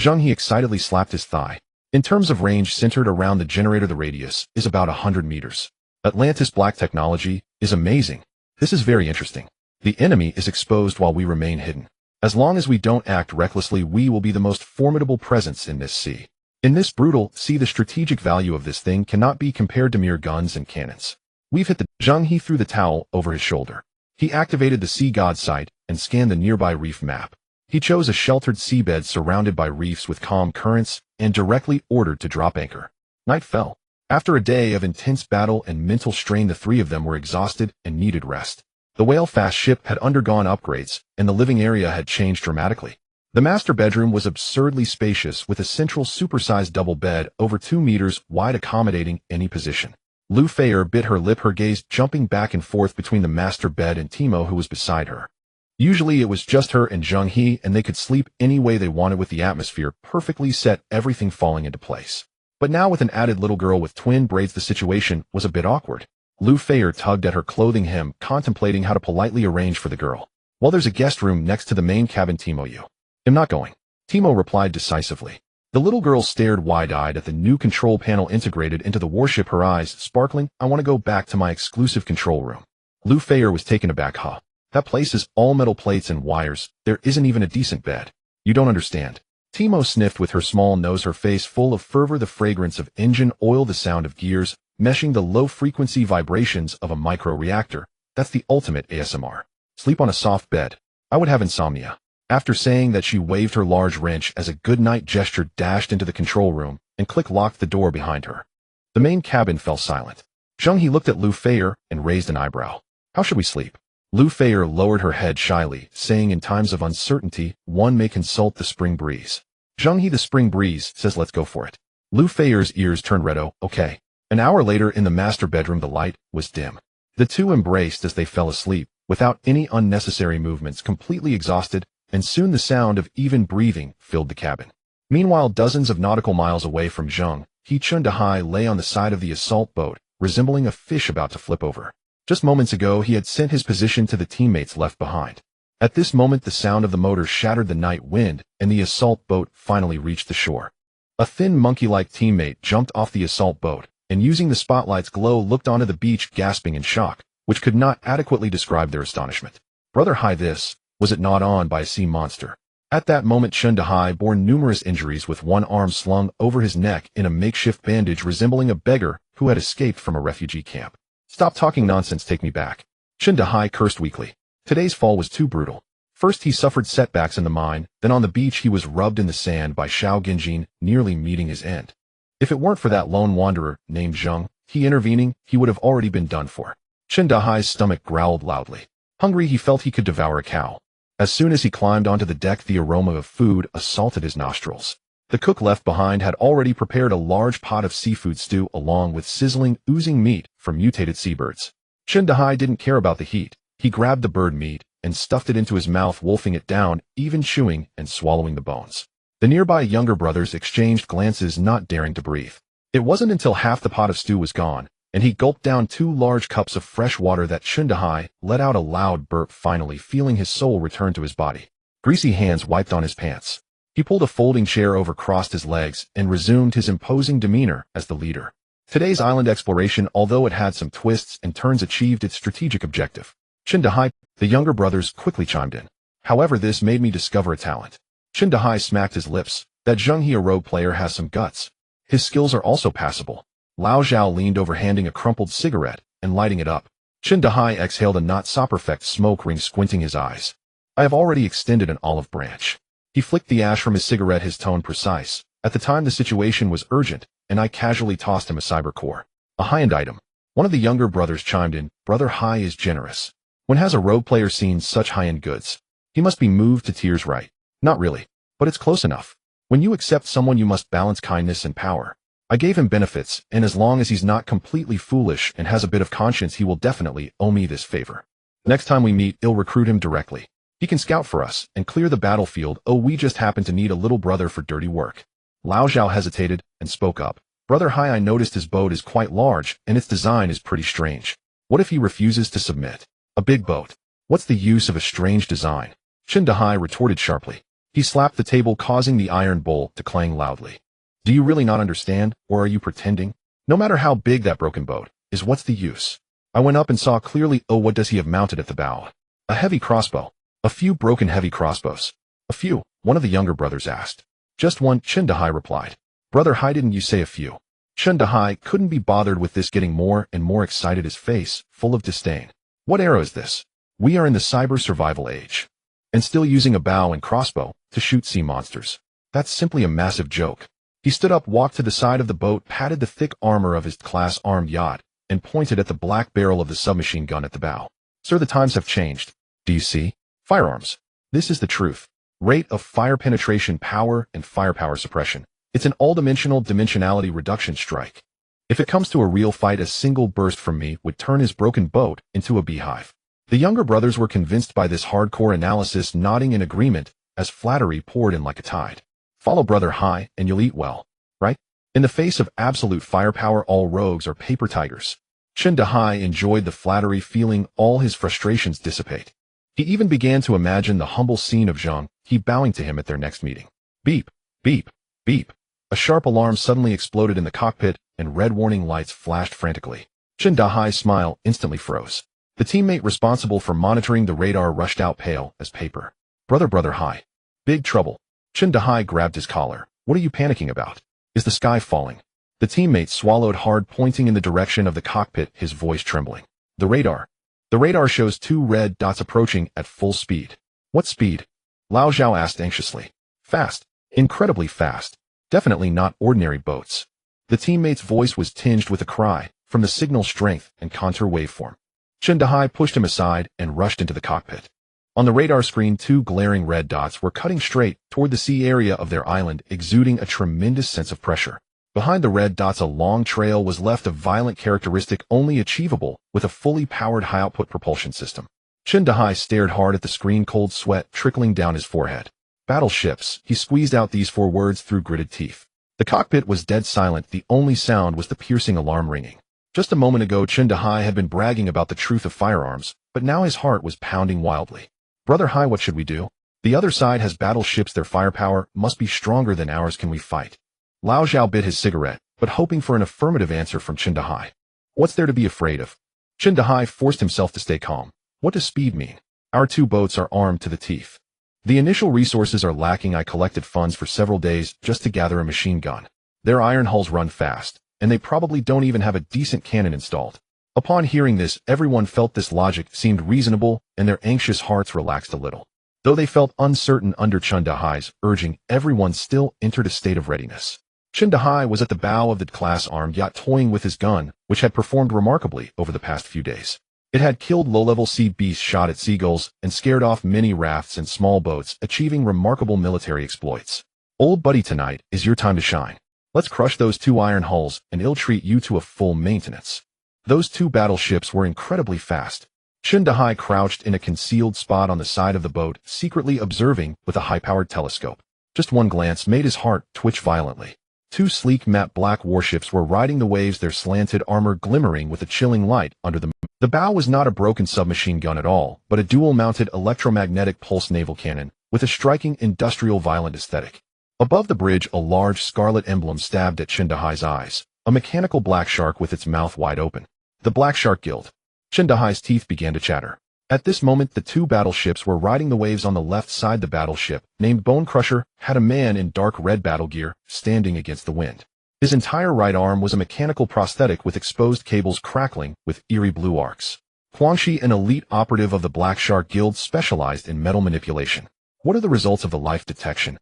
Zheng He excitedly slapped his thigh. In terms of range, centered around the generator, the radius is about 100 meters. Atlantis Black technology is amazing. This is very interesting. The enemy is exposed while we remain hidden. As long as we don't act recklessly, we will be the most formidable presence in this sea. In this brutal sea, the strategic value of this thing cannot be compared to mere guns and cannons. We've hit the... Zheng He threw the towel over his shoulder. He activated the sea god sight and scanned the nearby reef map. He chose a sheltered seabed surrounded by reefs with calm currents and directly ordered to drop anchor. Night fell. After a day of intense battle and mental strain, the three of them were exhausted and needed rest. The whale-fast ship had undergone upgrades, and the living area had changed dramatically. The master bedroom was absurdly spacious with a central supersized double bed over 2 meters wide accommodating any position. Lu Feier bit her lip, her gaze jumping back and forth between the master bed and Timo, who was beside her. Usually it was just her and Zheng He, and they could sleep any way they wanted with the atmosphere perfectly set, everything falling into place. But now with an added little girl with twin braids, the situation was a bit awkward. Lu Feier tugged at her clothing hem, contemplating how to politely arrange for the girl. "Well, there's a guest room next to the main cabin, Timo. I'm not going," Timo replied decisively. The little girl stared wide-eyed at the new control panel integrated into the warship, her eyes sparkling. "I want to go back to my exclusive control room." Lu Feier was taken aback. "Huh? That place is all metal plates and wires. There isn't even a decent bed." "You don't understand." Timo sniffed with her small nose, her face full of fervor, the fragrance of engine oil, the sound of gears, meshing the low-frequency vibrations of a micro-reactor. "That's the ultimate ASMR. Sleep on a soft bed. I would have insomnia." After saying that, she waved her large wrench as a good-night gesture, dashed into the control room, and click-locked the door behind her. The main cabin fell silent. Zheng He looked at Lu Feier and raised an eyebrow. "How should we sleep?" Lu Feier lowered her head shyly, saying, "In times of uncertainty, one may consult the spring breeze." Zheng He, "The spring breeze says let's go for it." Lu Feier's ears turned red. "Oh, okay." An hour later, in the master bedroom, the light was dim. The two embraced as they fell asleep, without any unnecessary movements, completely exhausted, and soon the sound of even breathing filled the cabin. Meanwhile, dozens of nautical miles away from Zheng He, Zheng He lay on the side of the assault boat, resembling a fish about to flip over. Just moments ago, he had sent his position to the teammates left behind. At this moment, the sound of the motor shattered the night wind, and the assault boat finally reached the shore. A thin, monkey-like teammate jumped off the assault boat, and using the spotlight's glow, looked onto the beach, gasping in shock, which could not adequately describe their astonishment. "Brother He, this, was it not on by a sea monster?" At that moment, Zheng He bore numerous injuries, with one arm slung over his neck in a makeshift bandage, resembling a beggar who had escaped from a refugee camp. "Stop talking nonsense, take me back." Zheng He cursed weakly. Today's fall was too brutal. First he suffered setbacks in the mine, then on the beach he was rubbed in the sand by Xiao Genjin, nearly meeting his end. If it weren't for that lone wanderer named Zheng He intervening, he would have already been done for. Zheng He's stomach growled loudly. Hungry, he felt he could devour a cow. As soon as he climbed onto the deck, the aroma of food assaulted his nostrils. The cook left behind had already prepared a large pot of seafood stew along with sizzling, oozing meat from mutated seabirds. Zheng He didn't care about the heat. He grabbed the bird meat and stuffed it into his mouth, wolfing it down, even chewing and swallowing the bones. The nearby younger brothers exchanged glances, not daring to breathe. It wasn't until half the pot of stew was gone, and he gulped down 2 large cups of fresh water, that Zheng He let out a loud burp, finally feeling his soul return to his body. Greasy hands wiped on his pants. He pulled a folding chair over, crossed his legs, and resumed his imposing demeanor as the leader. Today's island exploration, although it had some twists and turns, achieved its strategic objective. Zheng He, the younger brothers quickly chimed in. "However, this made me discover a talent." Zheng He smacked his lips. "That Zheng He, a rogue player, has some guts. His skills are also passable." Lao Zhao leaned over, handing a crumpled cigarette and lighting it up. Zheng He exhaled a not-so-perfect smoke ring, squinting his eyes. "I have already extended an olive branch." He flicked the ash from his cigarette, his tone precise. "At the time the situation was urgent, and I casually tossed him a cyber core. A high-end item." One of the younger brothers chimed in. "Brother He is generous. When has a rogue player seen such high-end goods? He must be moved to tears, right?" "Not really, but it's close enough. When you accept someone, you must balance kindness and power. I gave him benefits, and as long as he's not completely foolish and has a bit of conscience, he will definitely owe me this favor. Next time we meet, I'll recruit him directly. He can scout for us and clear the battlefield. Oh, we just happen to need a little brother for dirty work." Lao Zhao hesitated and spoke up. "Brother He, I noticed his boat is quite large, and its design is pretty strange. What if he refuses to submit? A big boat. What's the use of a strange design?" Zheng He retorted sharply. He slapped the table, causing the iron bowl to clang loudly. "Do you really not understand, or are you pretending? No matter how big that broken boat is, what's the use?" I went up and saw clearly. "Oh, what does he have mounted at the bow?" "A heavy crossbow." "A few broken heavy crossbows?" "A few," one of the younger brothers asked. "Just one," Zheng He replied. "Brother He, didn't you say a few?" Zheng He couldn't be bothered with this, getting more and more excited, his face full of disdain. "What era is this? We are in the cyber survival age. and still using a bow and crossbow to shoot sea monsters. That's simply a massive joke. He stood up, walked to the side of the boat, patted the thick armor of his class-armed yacht, and pointed at the black barrel of the submachine gun at the bow. Sir, the times have changed. Do you see? Firearms. This is the truth. Rate of fire penetration, power, and firepower suppression. It's an all-dimensional dimensionality reduction strike. If it comes to a real fight, a single burst from me would turn his broken boat into a beehive. The younger brothers were convinced by this hardcore analysis, nodding in agreement as flattery poured in like a tide. Follow Brother He, and you'll eat well, right? In the face of absolute firepower, all rogues are paper tigers. Zheng He enjoyed the flattery, feeling all his frustrations dissipate. He even began to imagine the humble scene of Zheng He bowing to him at their next meeting. Beep, beep, beep. A sharp alarm suddenly exploded in the cockpit, and red warning lights flashed frantically. Zheng He's smile instantly froze. The teammate responsible for monitoring the radar rushed out, pale as paper. Brother He. Big trouble. Zheng He grabbed his collar. What are you panicking about? Is the sky falling? The teammate swallowed hard, pointing in the direction of the cockpit, his voice trembling. The radar. The radar shows 2 red dots approaching at full speed. What speed? Lao Zhao asked anxiously. Fast. Incredibly fast. Definitely not ordinary boats. The teammate's voice was tinged with a cry, from the signal strength and contour waveform. Zheng He pushed him aside and rushed into the cockpit. On the radar screen, 2 glaring red dots were cutting straight toward the sea area of their island, exuding a tremendous sense of pressure. Behind the red dots, a long trail was left, a violent characteristic only achievable with a fully powered high-output propulsion system. Zheng He stared hard at the screen, cold sweat trickling down his forehead. Battleships. He squeezed out these 4 words through gritted teeth. The cockpit was dead silent. The only sound was the piercing alarm ringing. Just a moment ago, Zheng He had been bragging about the truth of firearms, but now his heart was pounding wildly. Brother He, what should we do? The other side has battleships. Their firepower must be stronger than ours. Can we fight? Lao Zhao bit his cigarette, but hoping for an affirmative answer from Zheng He. What's there to be afraid of? Zheng He forced himself to stay calm. What does speed mean? Our 2 boats are armed to the teeth. The initial resources are lacking. I collected funds for several days just to gather a machine gun. Their iron hulls run fast, and they probably don't even have a decent cannon installed. Upon hearing this, everyone felt this logic seemed reasonable, and their anxious hearts relaxed a little. Though they felt uncertain under Zheng He's urging, everyone still entered a state of readiness. Zheng He was at the bow of the class-armed yacht, toying with his gun, which had performed remarkably over the past few days. It had killed low-level sea beasts, shot at seagulls, and scared off many rafts and small boats, achieving remarkable military exploits. Old buddy, tonight is your time to shine. Let's crush those 2 iron hulls, and ill-treat you to a full maintenance. Those 2 battleships were incredibly fast. Zheng He crouched in a concealed spot on the side of the boat, secretly observing with a high-powered telescope. Just one glance made his heart twitch violently. 2 sleek matte black warships were riding the waves, their slanted armor glimmering with a chilling light under the moon. The bow was not a broken submachine gun at all, but a dual-mounted electromagnetic pulse naval cannon with a striking industrial violent aesthetic. Above the bridge, a large scarlet emblem stabbed at Zheng He's eyes, a mechanical black shark with its mouth wide open. The Black Shark Guild. Zheng He's teeth began to chatter. At this moment, the 2 battleships were riding the waves. On the left side, the battleship, named Bone Crusher, had a man in dark red battle gear, standing against the wind. His entire right arm was a mechanical prosthetic with exposed cables crackling with eerie blue arcs. Guangxi, an elite operative of the Black Shark Guild, specialized in metal manipulation. What are the results of the life detection?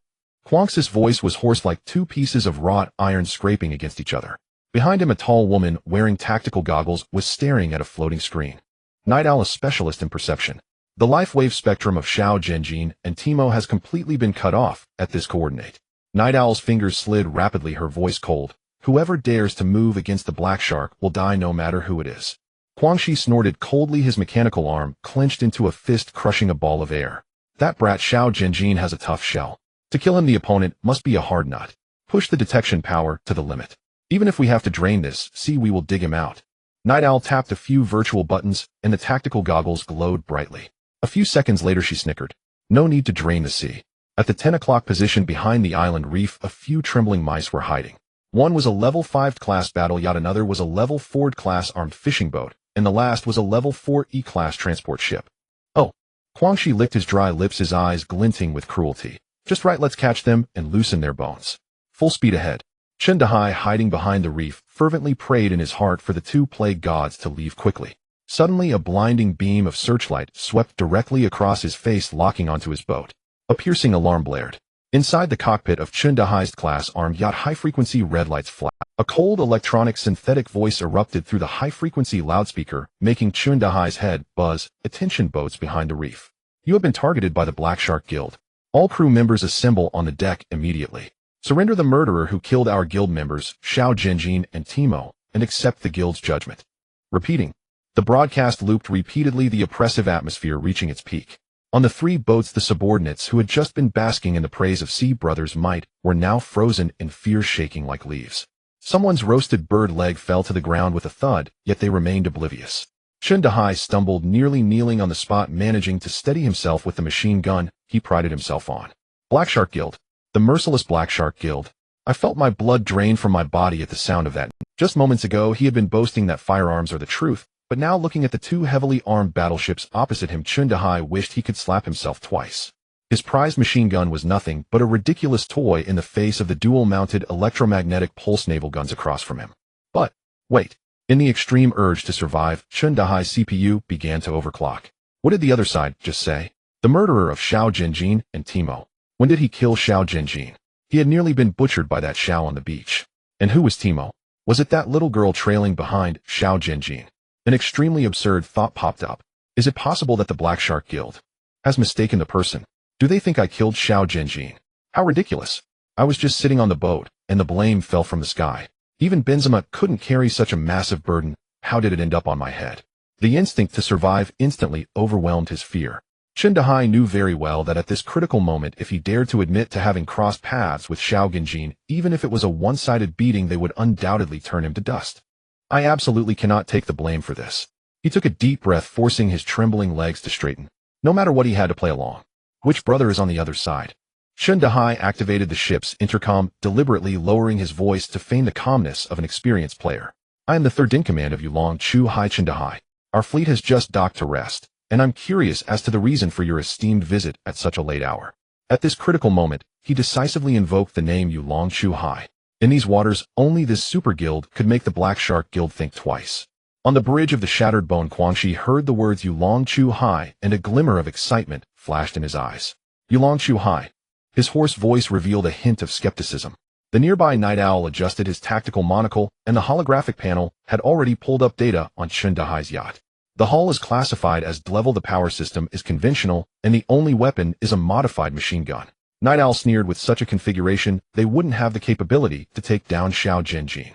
Guangxi's voice was hoarse, like 2 pieces of wrought iron scraping against each other. Behind him, a tall woman wearing tactical goggles was staring at a floating screen. Night Owl, a specialist in perception. The life wave spectrum of Xiao Zhenjin and Timo has completely been cut off at this coordinate. Night Owl's fingers slid rapidly, her voice cold. Whoever dares to move against the Black Shark will die, no matter who it is. Guangxi snorted coldly, his mechanical arm clenched into a fist, crushing a ball of air. That brat Xiao Zhenjin has a tough shell. To kill him, the opponent must be a hard nut. Push the detection power to the limit. Even if we have to drain this, see, we will dig him out. Night Owl tapped a few virtual buttons, and the tactical goggles glowed brightly. A few seconds later, she snickered. No need to drain the sea. At the 10 o'clock position behind the island reef, a few trembling mice were hiding. One was a level 5 class battle yacht, another was a level 4 class armed fishing boat, and the last was a level 4 E-class transport ship. Oh. Guangxi licked his dry lips, his eyes glinting with cruelty. Just right, let's catch them and loosen their bones. Full speed ahead. Zheng He, hiding behind the reef, fervently prayed in his heart for the 2 plague gods to leave quickly. Suddenly, a blinding beam of searchlight swept directly across his face, locking onto his boat. A piercing alarm blared. Inside the cockpit of Zheng He's class-armed yacht, high-frequency red lights flashed. A cold electronic synthetic voice erupted through the high-frequency loudspeaker, making Zheng He's head buzz. Attention, boats behind the reef. You have been targeted by the Black Shark Guild. All crew members assemble on the deck immediately. Surrender the murderer who killed our guild members, Xiao Zhenjin and Timo, and accept the guild's judgment. Repeating. The broadcast looped repeatedly, the oppressive atmosphere reaching its peak. On the three boats, the subordinates who had just been basking in the praise of Sea Brother's might were now frozen in fear, shaking like leaves. Someone's roasted bird leg fell to the ground with a thud, yet they remained oblivious. Zheng He stumbled, nearly kneeling on the spot, managing to steady himself with the machine gun he prided himself on. Black Shark Guild. The merciless Black Shark Guild. I felt my blood drain from my body at the sound of that. Just moments ago, he had been boasting that firearms are the truth, but now, looking at the two heavily armed battleships opposite him, Zheng He wished he could slap himself twice. His prized machine gun was nothing but a ridiculous toy in the face of the dual-mounted electromagnetic pulse naval guns across from him. But, wait. In the extreme urge to survive, Zheng He's CPU began to overclock. What did the other side just say? The murderer of Xiao Zhenjin and Timo. When did he kill Xiao Zhenjin? He had nearly been butchered by that Xiao on the beach. And who was Timo? Was it that little girl trailing behind Xiao Zhenjin? An extremely absurd thought popped up. Is it possible that the Black Shark Guild has mistaken the person? Do they think I killed Xiao Zhenjin? How ridiculous. I was just sitting on the boat, and the blame fell from the sky. Even Benzema couldn't carry such a massive burden. How did it end up on my head? The instinct to survive instantly overwhelmed his fear. Zheng He knew very well that at this critical moment, if he dared to admit to having crossed paths with Xiao Zhenjin, even if it was a one-sided beating, they would undoubtedly turn him to dust. I absolutely cannot take the blame for this. He took a deep breath, forcing his trembling legs to straighten. No matter what, he had to play along. Which brother is on the other side? Zheng He activated the ship's intercom, deliberately lowering his voice to feign the calmness of an experienced player. I am the third in command of Yulong Chu Hai Zheng He. Our fleet has just docked to rest, and I'm curious as to the reason for your esteemed visit at such a late hour. At this critical moment, he decisively invoked the name Yulong Chu Hai. In these waters, only this super guild could make the Black Shark Guild think twice. On the bridge of the Shattered Bone, Guangxi heard the words Yulong Chu Hai, and a glimmer of excitement flashed in his eyes. Yulong Chu Hai. His hoarse voice revealed a hint of skepticism. The nearby Night Owl adjusted his tactical monocle, and the holographic panel had already pulled up data on Zheng He's yacht. The hull is classified as level, the power system is conventional, and the only weapon is a modified machine gun. Night Owl sneered, with such a configuration, they wouldn't have the capability to take down Xiao Zhenjin.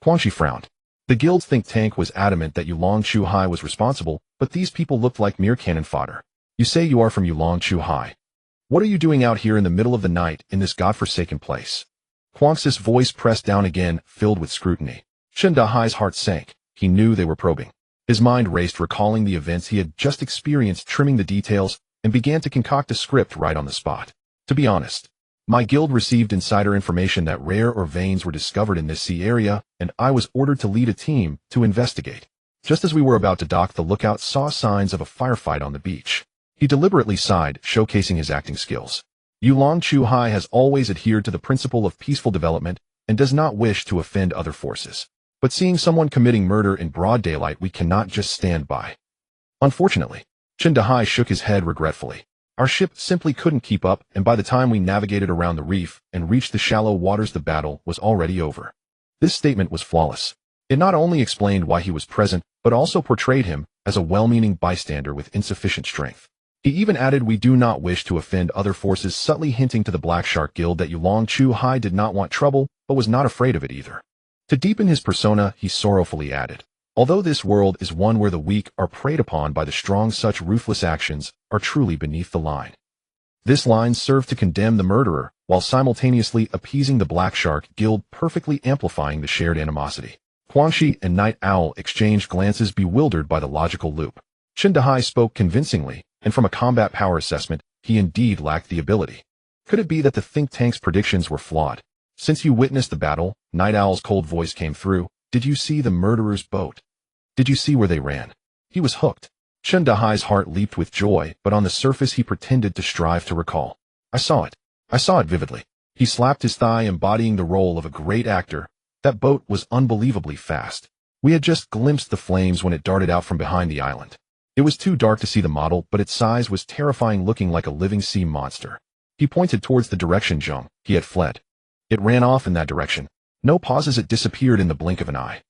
Guangxi frowned. The guild's think tank was adamant that Yulong Chu Hai was responsible, but these people looked like mere cannon fodder. You say you are from Yulong Chu Hai. What are you doing out here in the middle of the night in this godforsaken place? Guangxi's voice pressed down again, filled with scrutiny. Zheng He's heart sank. He knew they were probing. His mind raced, recalling the events he had just experienced, trimming the details, and began to concoct a script right on the spot. To be honest, my guild received insider information that rare ore veins were discovered in this sea area, and I was ordered to lead a team to investigate. Just as we were about to dock, the lookout saw signs of a firefight on the beach. He deliberately sighed, showcasing his acting skills. Yulong Chu Hai has always adhered to the principle of peaceful development and does not wish to offend other forces. But seeing someone committing murder in broad daylight, we cannot just stand by. Unfortunately, Zheng He shook his head regretfully. Our ship simply couldn't keep up, and by the time we navigated around the reef and reached the shallow waters, the battle was already over. This statement was flawless. It not only explained why he was present, but also portrayed him as a well-meaning bystander with insufficient strength. He even added, we do not wish to offend other forces, subtly hinting to the Black Shark Guild that Yulong Chu Hai did not want trouble, but was not afraid of it either. To deepen his persona, he sorrowfully added, although this world is one where the weak are preyed upon by the strong, such ruthless actions are truly beneath the line. This line served to condemn the murderer, while simultaneously appeasing the Black Shark Guild, perfectly amplifying the shared animosity. Guangxi and Night Owl exchanged glances, bewildered by the logical loop. Zheng He spoke convincingly, and from a combat power assessment, he indeed lacked the ability. Could it be that the think tank's predictions were flawed? Since you witnessed the battle, Night Owl's cold voice came through. Did you see the murderer's boat? Did you see where they ran? He was hooked. Zheng He's heart leaped with joy, but on the surface he pretended to strive to recall. I saw it. I saw it vividly. He slapped his thigh, embodying the role of a great actor. That boat was unbelievably fast. We had just glimpsed the flames when it darted out from behind the island. It was too dark to see the model, but its size was terrifying, looking like a living sea monster. He pointed towards the direction Zheng He had fled. It ran off in that direction. No pauses, it disappeared in the blink of an eye.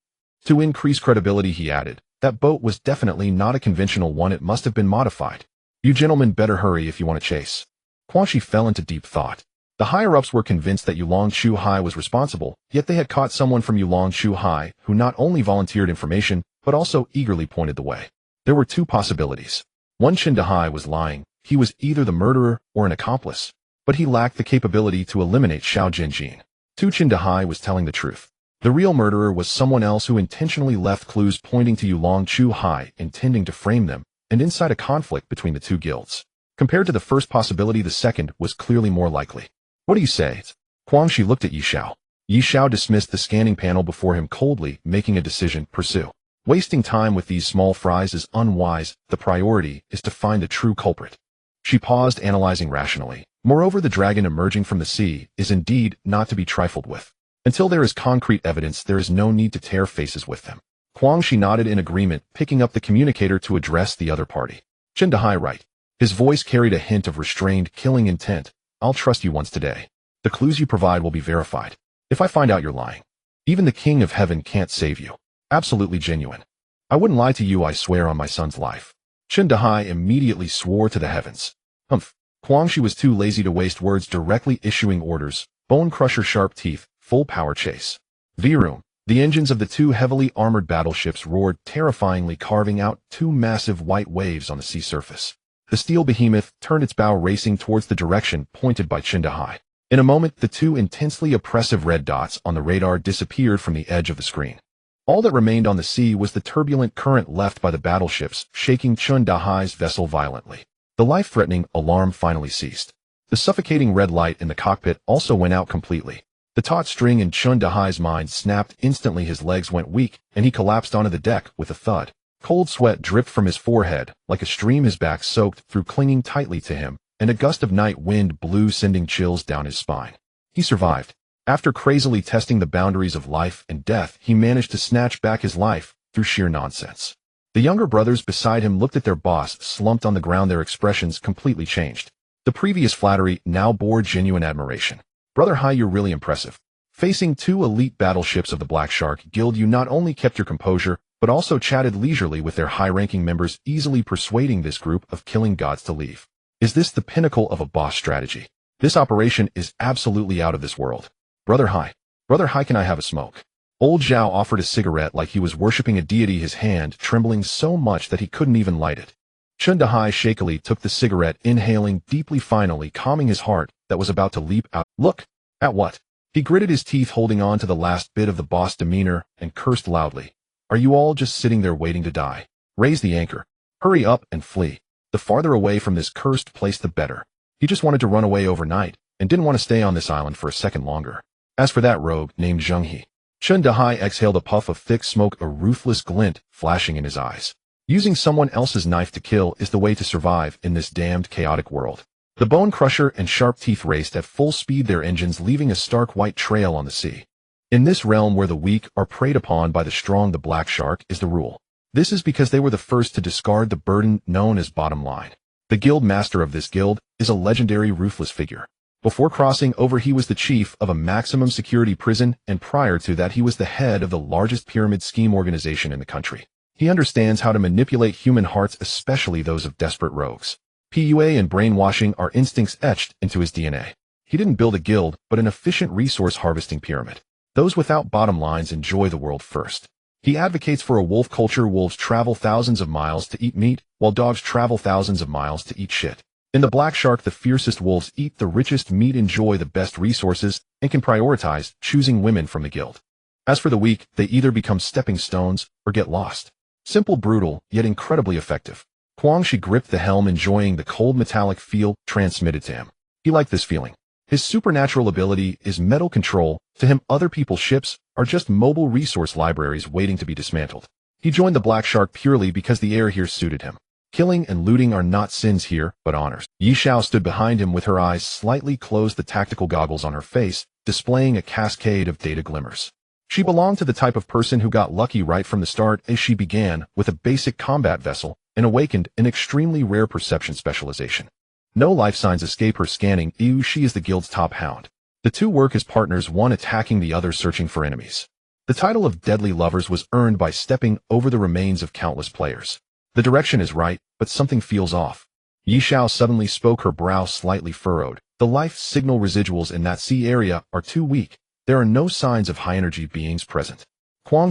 To increase credibility, he added, that boat was definitely not a conventional one, it must have been modified. You gentlemen better hurry if you want to chase. Quan Shi fell into deep thought. The higher-ups were convinced that Yulong Chuhai was responsible, yet they had caught someone from Yulong Chuhai who not only volunteered information, but also eagerly pointed the way. There were two possibilities. One, Zheng He was lying. He was either the murderer or an accomplice, but he lacked the capability to eliminate Xiao Jinjin. Two, Zheng He was telling the truth. The real murderer was someone else who intentionally left clues pointing to Yulong Chuhai, intending to frame them, and incite a conflict between the two guilds. Compared to the first possibility, the second was clearly more likely. What do you say? Quan Shi looked at Yi Xiao. Yi Xiao dismissed the scanning panel before him coldly, making a decision: pursue. Wasting time with these small fries is unwise. The priority is to find the true culprit. She paused, analyzing rationally. Moreover, the dragon emerging from the sea is indeed not to be trifled with. Until there is concrete evidence, there is no need to tear faces with them. Quan Shi nodded in agreement, picking up the communicator to address the other party. Zheng He, right? His voice carried a hint of restrained, killing intent. I'll trust you once today. The clues you provide will be verified. If I find out you're lying, even the King of Heaven can't save you. Absolutely genuine. I wouldn't lie to you, I swear on my son's life. Zheng He immediately swore to the heavens. Humph. Quan Shi was too lazy to waste words, directly issuing orders. Bone crusher, sharp teeth, full power chase. V-room. The engines of the two heavily armored battleships roared terrifyingly, carving out two massive white waves on the sea surface. The steel behemoth turned its bow, racing towards the direction pointed by Zheng He. In a moment, the two intensely oppressive red dots on the radar disappeared from the edge of the screen. All that remained on the sea was the turbulent current left by the battleships, shaking Zheng He's vessel violently. The life-threatening alarm finally ceased. The suffocating red light in the cockpit also went out completely. The taut string in Zheng He's mind snapped instantly. His legs went weak, and he collapsed onto the deck with a thud. Cold sweat dripped from his forehead like a stream, his back soaked through, clinging tightly to him, and a gust of night wind blew, sending chills down his spine. He survived. After crazily testing the boundaries of life and death, he managed to snatch back his life through sheer nonsense. The younger brothers beside him looked at their boss, slumped on the ground, their expressions completely changed. The previous flattery now bore genuine admiration. Brother He, you're really impressive. Facing two elite battleships of the Black Shark Guild, you not only kept your composure, but also chatted leisurely with their high-ranking members, easily persuading this group of killing gods to leave. Is this the pinnacle of a boss strategy? This operation is absolutely out of this world. Brother He, can I have a smoke? Old Zhao offered a cigarette like he was worshipping a deity, his hand trembling so much that he couldn't even light it. Zheng He shakily took the cigarette, inhaling deeply, finally calming his heart that was about to leap out. Look! At what? He gritted his teeth, holding on to the last bit of the boss demeanor, and cursed loudly. Are you all just sitting there waiting to die? Raise the anchor. Hurry up and flee. The farther away from this cursed place, the better. He just wanted to run away overnight, and didn't want to stay on this island for a second longer. As for that rogue named Zheng He, Zheng He exhaled a puff of thick smoke, a ruthless glint flashing in his eyes. Using someone else's knife to kill is the way to survive in this damned chaotic world. The bone crusher and sharp teeth raced at full speed, their engines leaving a stark white trail on the sea. In this realm where the weak are preyed upon by the strong, the Black Shark is the rule. This is because they were the first to discard the burden known as bottom line. The guild master of this guild is a legendary, ruthless figure. Before crossing over, he was the chief of a maximum security prison, and prior to that he was the head of the largest pyramid scheme organization in the country. He understands how to manipulate human hearts, especially those of desperate rogues. PUA and brainwashing are instincts etched into his DNA. He didn't build a guild, but an efficient resource harvesting pyramid. Those without bottom lines enjoy the world first. He advocates for a wolf culture. Wolves travel thousands of miles to eat meat, while dogs travel thousands of miles to eat shit. In the Black Shark, the fiercest wolves eat the richest meat, enjoy the best resources, and can prioritize choosing women from the guild. As for the weak, they either become stepping stones or get lost. Simple, brutal, yet incredibly effective. Quan Shi gripped the helm, enjoying the cold metallic feel transmitted to him. He liked this feeling. His supernatural ability is metal control. To him, other people's ships are just mobile resource libraries waiting to be dismantled. He joined the Black Shark purely because the air here suited him. Killing and looting are not sins here, but honors. Yi Xiao stood behind him with her eyes slightly closed, the tactical goggles on her face, displaying a cascade of data glimmers. She belonged to the type of person who got lucky right from the start, as she began with a basic combat vessel and awakened an extremely rare perception specialization. No life signs escape her scanning. She is the guild's top hound. The two work as partners, one attacking the other, searching for enemies. The title of Deadly Lovers was earned by stepping over the remains of countless players. The direction is right, but something feels off. Yi Xiao suddenly spoke, her brow slightly furrowed. The life signal residuals in that sea area are too weak. There are no signs of high-energy beings present.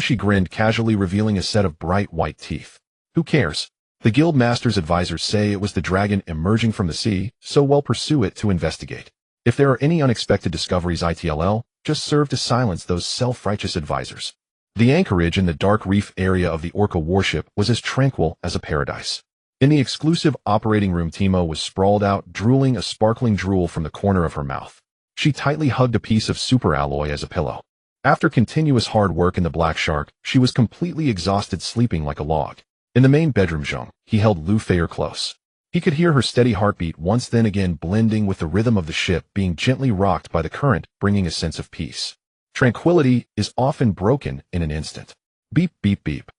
Shi grinned casually, revealing a set of bright white teeth. Who cares? The guild master's advisors say it was the dragon emerging from the sea, so we'll pursue it to investigate. If there are any unexpected discoveries, ITLL, just serve to silence those self-righteous advisors. The anchorage in the dark reef area of the Orca warship was as tranquil as a paradise. In the exclusive operating room, Timo was sprawled out, drooling a sparkling drool from the corner of her mouth. She tightly hugged a piece of superalloy as a pillow. After continuous hard work in the Black Shark, she was completely exhausted, sleeping like a log. In the main bedroom, Zheng He held Lu Feier close. He could hear her steady heartbeat once then again, blending with the rhythm of the ship being gently rocked by the current, bringing a sense of peace. Tranquility is often broken in an instant. Beep, beep, beep.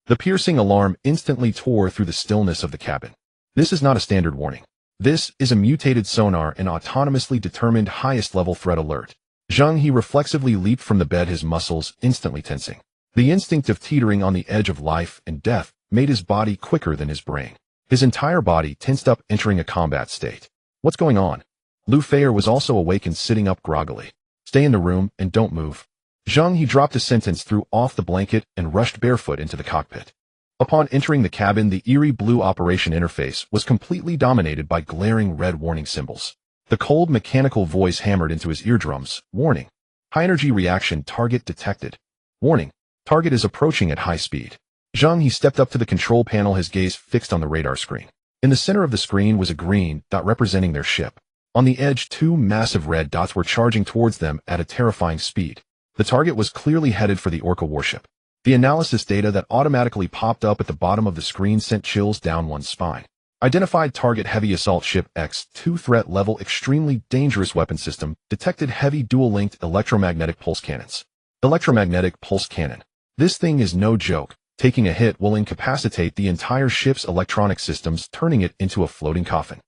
The piercing alarm instantly tore through the stillness of the cabin. This is not a standard warning. This is a mutated sonar, an autonomously determined highest-level threat alert. Zheng He reflexively leaped from the bed, his muscles instantly tensing. The instinct of teetering on the edge of life and death made his body quicker than his brain. His entire body tensed up, entering a combat state. What's going on? Lu Feier was also awake and sitting up groggily. Stay in the room and don't move. Zheng He dropped a sentence, threw off the blanket, and rushed barefoot into the cockpit. Upon entering the cabin, the eerie blue operation interface was completely dominated by glaring red warning symbols. The cold mechanical voice hammered into his eardrums. Warning. High-energy reaction target detected. Warning. Target is approaching at high speed. Zheng He stepped up to the control panel, his gaze fixed on the radar screen. In the center of the screen was a green dot representing their ship. On the edge, two massive red dots were charging towards them at a terrifying speed. The target was clearly headed for the Orca warship. The analysis data that automatically popped up at the bottom of the screen sent chills down one's spine. Identified target: heavy assault ship X2, threat level extremely dangerous weapon system, detected heavy dual-linked electromagnetic pulse cannons. Electromagnetic pulse cannon. This thing is no joke. Taking a hit will incapacitate the entire ship's electronic systems, turning it into a floating coffin.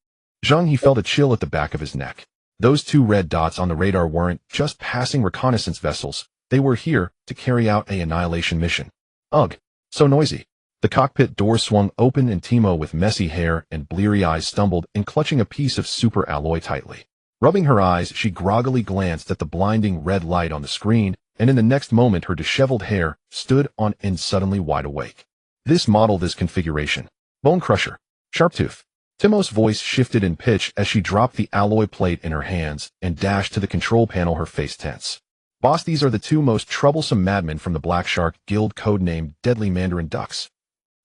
Zheng He felt a chill at the back of his neck. Those two red dots on the radar weren't just passing reconnaissance vessels. They were here to carry out an annihilation mission. Ugh, so noisy. The cockpit door swung open and Timo, with messy hair and bleary eyes, stumbled in, clutching a piece of super alloy tightly. Rubbing her eyes, she groggily glanced at the blinding red light on the screen, and in the next moment her disheveled hair stood on end, suddenly wide awake. This model, this configuration. Bone Crusher. Sharptooth. Timo's voice shifted in pitch as she dropped the alloy plate in her hands and dashed to the control panel, her face tense. Boss, these are the two most troublesome madmen from the Black Shark Guild, codenamed Deadly Mandarin Ducks.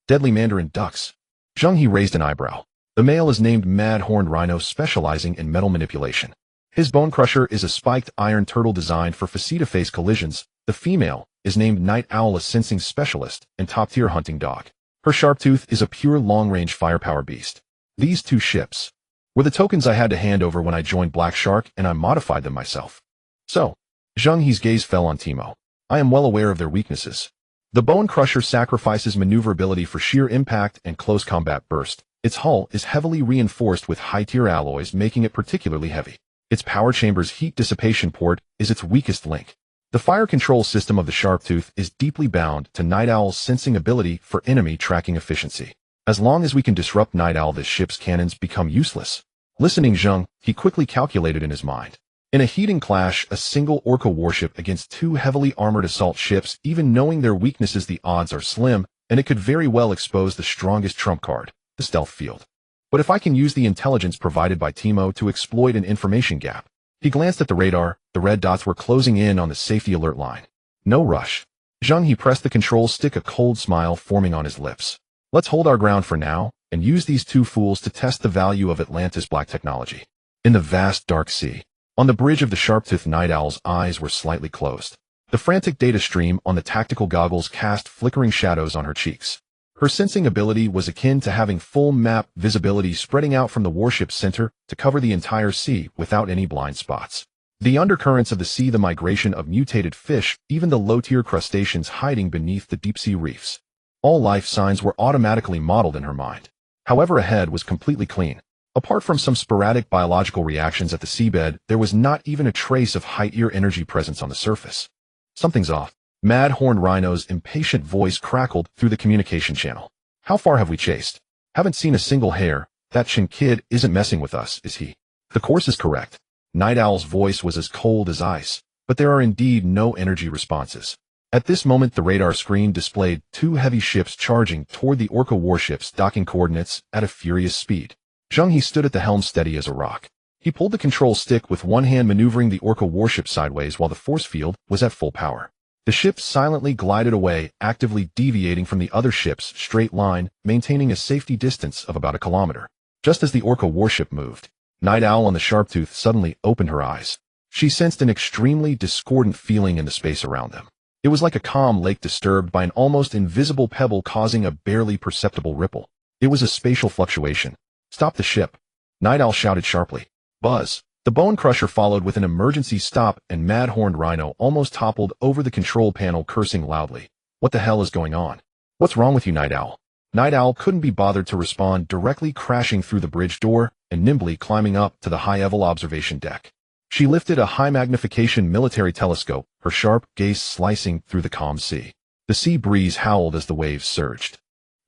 Deadly Mandarin Ducks. Zheng He raised an eyebrow. The male is named Mad Horned Rhino, specializing in metal manipulation. His Bone Crusher is a spiked iron turtle designed for face-to-face collisions. The female is named Night Owl, a sensing specialist and top-tier hunting dog. Her Sharptooth is a pure long-range firepower beast. These two ships were the tokens I had to hand over when I joined Black Shark, and I modified them myself. So, Zheng He's gaze fell on Timo. I am well aware of their weaknesses. The Bone Crusher sacrifices maneuverability for sheer impact and close combat burst. Its hull is heavily reinforced with high-tier alloys, making it particularly heavy. Its power chamber's heat dissipation port is its weakest link. The fire control system of the Sharptooth is deeply bound to Night Owl's sensing ability for enemy tracking efficiency. As long as we can disrupt Night Owl, this ship's cannons become useless. Listening, Zheng He quickly calculated in his mind. In a heating clash, a single Orca warship against two heavily armored assault ships, even knowing their weaknesses, the odds are slim, and it could very well expose the strongest trump card, the stealth field. But if I can use the intelligence provided by Timo to exploit an information gap. He glanced at the radar. The red dots were closing in on the safety alert line. No rush. Zheng He pressed the control stick, a cold smile forming on his lips. Let's hold our ground for now, and use these two fools to test the value of Atlantis Black technology. In the vast dark sea, on the bridge of the Sharptooth, Night Owl's eyes were slightly closed. The frantic data stream on the tactical goggles cast flickering shadows on her cheeks. Her sensing ability was akin to having full map visibility, spreading out from the warship's center to cover the entire sea without any blind spots. The undercurrents of the sea, the migration of mutated fish, even the low-tier crustaceans hiding beneath the deep-sea reefs. All life signs were automatically modeled in her mind. However, ahead was completely clean. Apart from some sporadic biological reactions at the seabed, there was not even a trace of high-tier energy presence on the surface. Something's off. Mad Horned Rhino's impatient voice crackled through the communication channel. How far have we chased? Haven't seen a single hair. That Shin kid isn't messing with us, is he? The course is correct. Night Owl's voice was as cold as ice, but there are indeed no energy responses. At this moment, the radar screen displayed 2 heavy ships charging toward the Orca warships, docking coordinates at a furious speed. Zheng He stood at the helm steady as a rock. He pulled the control stick with one hand, maneuvering the Orca warship sideways while the force field was at full power. The ship silently glided away, actively deviating from the other ship's straight line, maintaining a safety distance of about a kilometer. Just as the Orca warship moved, Night Owl on the Sharptooth suddenly opened her eyes. She sensed an extremely discordant feeling in the space around them. It was like a calm lake disturbed by an almost invisible pebble causing a barely perceptible ripple. It was a spatial fluctuation. Stop the ship. Night Owl shouted sharply. Buzz. The Bone Crusher followed with an emergency stop, and Mad Horned Rhino almost toppled over the control panel, cursing loudly. What the hell is going on? What's wrong with you, Night Owl? Night Owl couldn't be bothered to respond, directly crashing through the bridge door and nimbly climbing up to the high-level observation deck. She lifted a high-magnification military telescope, her sharp gaze slicing through the calm sea. The sea breeze howled as the waves surged.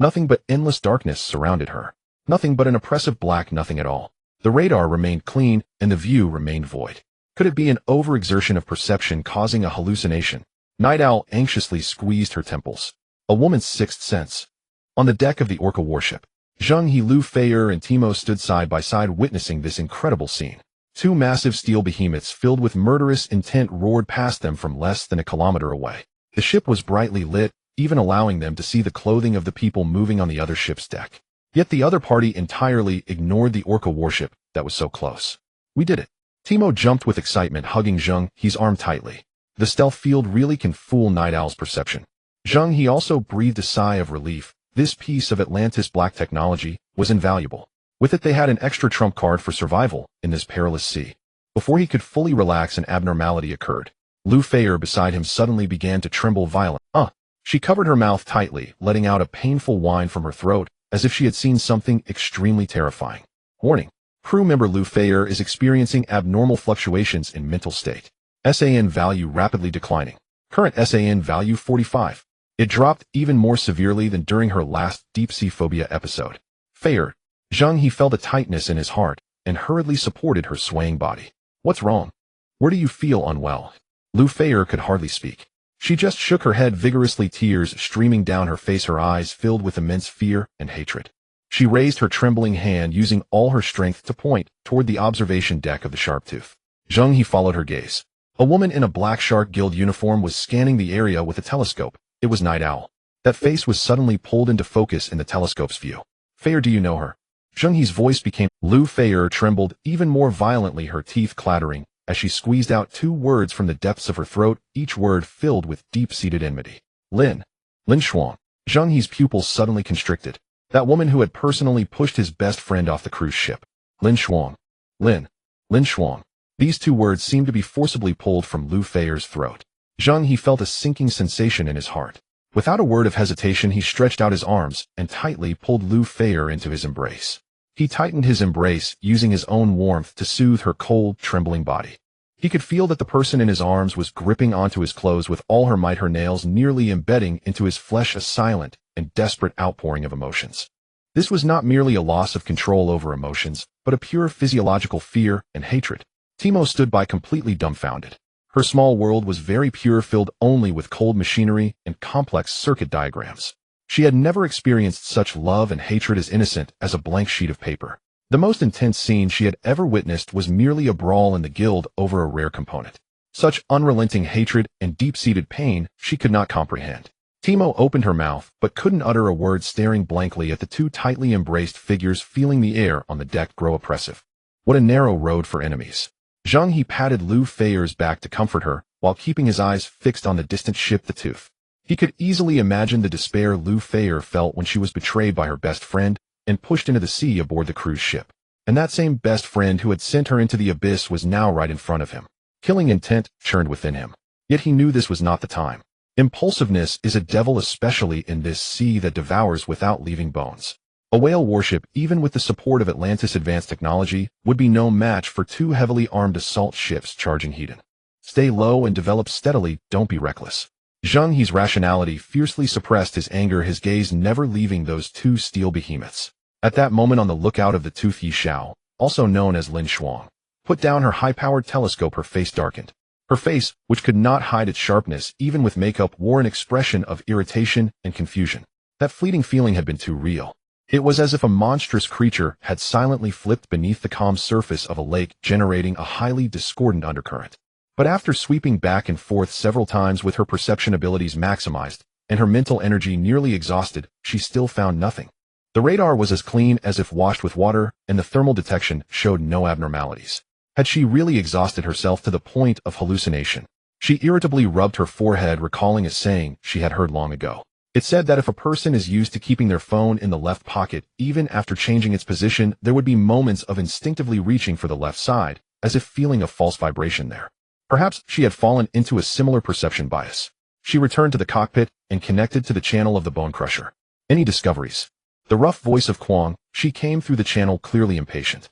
Nothing but endless darkness surrounded her. Nothing but an oppressive black nothing at all. The radar remained clean, and the view remained void. Could it be an overexertion of perception causing a hallucination? Night Owl anxiously squeezed her temples. A woman's sixth sense. On the deck of the Orca warship, Zheng He, Lu Feier, and Timo stood side by side witnessing this incredible scene. 2 massive steel behemoths filled with murderous intent roared past them from less than a kilometer away. The ship was brightly lit, even allowing them to see the clothing of the people moving on the other ship's deck. Yet the other party entirely ignored the Orca warship that was so close. We did it. Timo jumped with excitement, hugging Zheng He's arm tightly. The stealth field really can fool Night Owl's perception. Zheng He also breathed a sigh of relief. This piece of Atlantis black technology was invaluable. With it, they had an extra trump card for survival in this perilous sea. Before he could fully relax, an abnormality occurred. Lu Feier beside him suddenly began to tremble violently. She covered her mouth tightly, letting out a painful whine from her throat, as if she had seen something extremely terrifying. Warning. Crew member Lu Feier is experiencing abnormal fluctuations in mental state. SAN value rapidly declining. Current SAN value 45. It dropped even more severely than during her last deep-sea phobia episode. Feier. Zheng He felt a tightness in his heart and hurriedly supported her swaying body. What's wrong? Where do you feel unwell? Lu Feier could hardly speak. She just shook her head vigorously, tears streaming down her face, her eyes filled with immense fear and hatred. She raised her trembling hand, using all her strength to point toward the observation deck of the Sharptooth. Zheng He followed her gaze. A woman in a Black Shark Guild uniform was scanning the area with a telescope. It was Night Owl. That face was suddenly pulled into focus in the telescope's view. Feier, do you know her? Zheng He's voice became. Lu Feier trembled even more violently, her teeth clattering, as she squeezed out 2 words from the depths of her throat, each word filled with deep-seated enmity. Lin Shuang. Zheng He's pupils suddenly constricted. That woman who had personally pushed his best friend off the cruise ship. Lin Shuang. Lin Shuang. These 2 words seemed to be forcibly pulled from Lu Feier's throat. Zheng He felt a sinking sensation in his heart. Without a word of hesitation, he stretched out his arms and tightly pulled Lu Feier into his embrace. He tightened his embrace, using his own warmth to soothe her cold, trembling body. He could feel that the person in his arms was gripping onto his clothes with all her might, her nails nearly embedding into his flesh, a silent and desperate outpouring of emotions. This was not merely a loss of control over emotions, but a pure physiological fear and hatred. Timo stood by, completely dumbfounded. Her small world was very pure, filled only with cold machinery and complex circuit diagrams. She had never experienced such love and hatred as innocent as a blank sheet of paper. The most intense scene she had ever witnessed was merely a brawl in the guild over a rare component. Such unrelenting hatred and deep-seated pain she could not comprehend. Timo opened her mouth but couldn't utter a word, staring blankly at the 2 tightly embraced figures, feeling the air on the deck grow oppressive. What a narrow road for enemies. Zheng He patted Lu Feier's back to comfort her, while keeping his eyes fixed on the distant ship, the Tooth. He could easily imagine the despair Lu Feier felt when she was betrayed by her best friend and pushed into the sea aboard the cruise ship. And that same best friend who had sent her into the abyss was now right in front of him. Killing intent churned within him. Yet he knew this was not the time. Impulsiveness is a devil, especially in this sea that devours without leaving bones. A whale warship, even with the support of Atlantis' advanced technology, would be no match for two heavily armed assault ships charging Hedon. Stay low and develop steadily, don't be reckless. Zheng He's rationality fiercely suppressed his anger, his gaze never leaving those two steel behemoths. At that moment, on the lookout of the Tooth Yi Xiao, also known as Lin Shuang, put down her high-powered telescope. Her face darkened. Her face, which could not hide its sharpness even with makeup, wore an expression of irritation and confusion. That fleeting feeling had been too real. It was as if a monstrous creature had silently flipped beneath the calm surface of a lake, generating a highly discordant undercurrent. But after sweeping back and forth several times with her perception abilities maximized and her mental energy nearly exhausted, she still found nothing. The radar was as clean as if washed with water, and the thermal detection showed no abnormalities. Had she really exhausted herself to the point of hallucination? She irritably rubbed her forehead, recalling a saying she had heard long ago. It said that if a person is used to keeping their phone in the left pocket, even after changing its position, there would be moments of instinctively reaching for the left side, as if feeling a false vibration there. Perhaps she had fallen into a similar perception bias. She returned to the cockpit and connected to the channel of the bone crusher. Any discoveries? The rough voice of Kwang, she came through the channel, clearly impatient.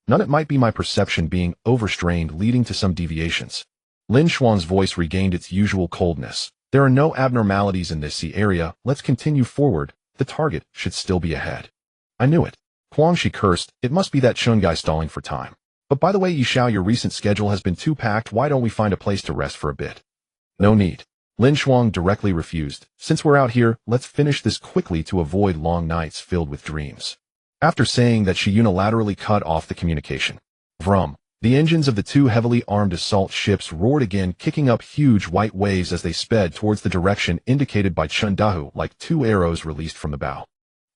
None. It might be my perception being overstrained, leading to some deviations. Lin Shuang's voice regained its usual coldness. There are no abnormalities in this sea area. Let's continue forward. The target should still be ahead. I knew it. Kwang, she cursed. It must be that Chun guy stalling for time. But by the way, Yi Xiao, your recent schedule has been too packed. Why don't we find a place to rest for a bit? No need. Lin Shuang directly refused. Since we're out here, let's finish this quickly to avoid long nights filled with dreams. After saying that, she unilaterally cut off the communication. Vroom. The engines of the two heavily armed assault ships roared again, kicking up huge white waves as they sped towards the direction indicated by Chun Dahu, like two arrows released from the bow.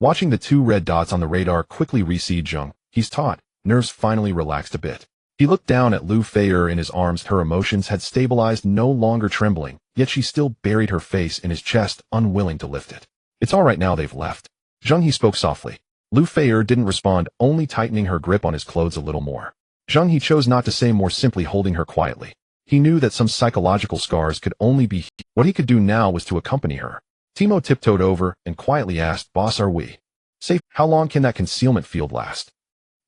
Watching the two red dots on the radar quickly recede, Zheng He's taut nerves finally relaxed a bit. He looked down at Lu Feier in his arms. Her emotions had stabilized, no longer trembling, yet she still buried her face in his chest, unwilling to lift it. It's all right now, they've left. Zheng He spoke softly. Lu Feier didn't respond, only tightening her grip on his clothes a little more. Zheng He chose not to say more, simply holding her quietly. He knew that some psychological scars could only be healed. What he could do now was to accompany her. Timo tiptoed over and quietly asked, "Boss, are we safe? How long can that concealment field last?"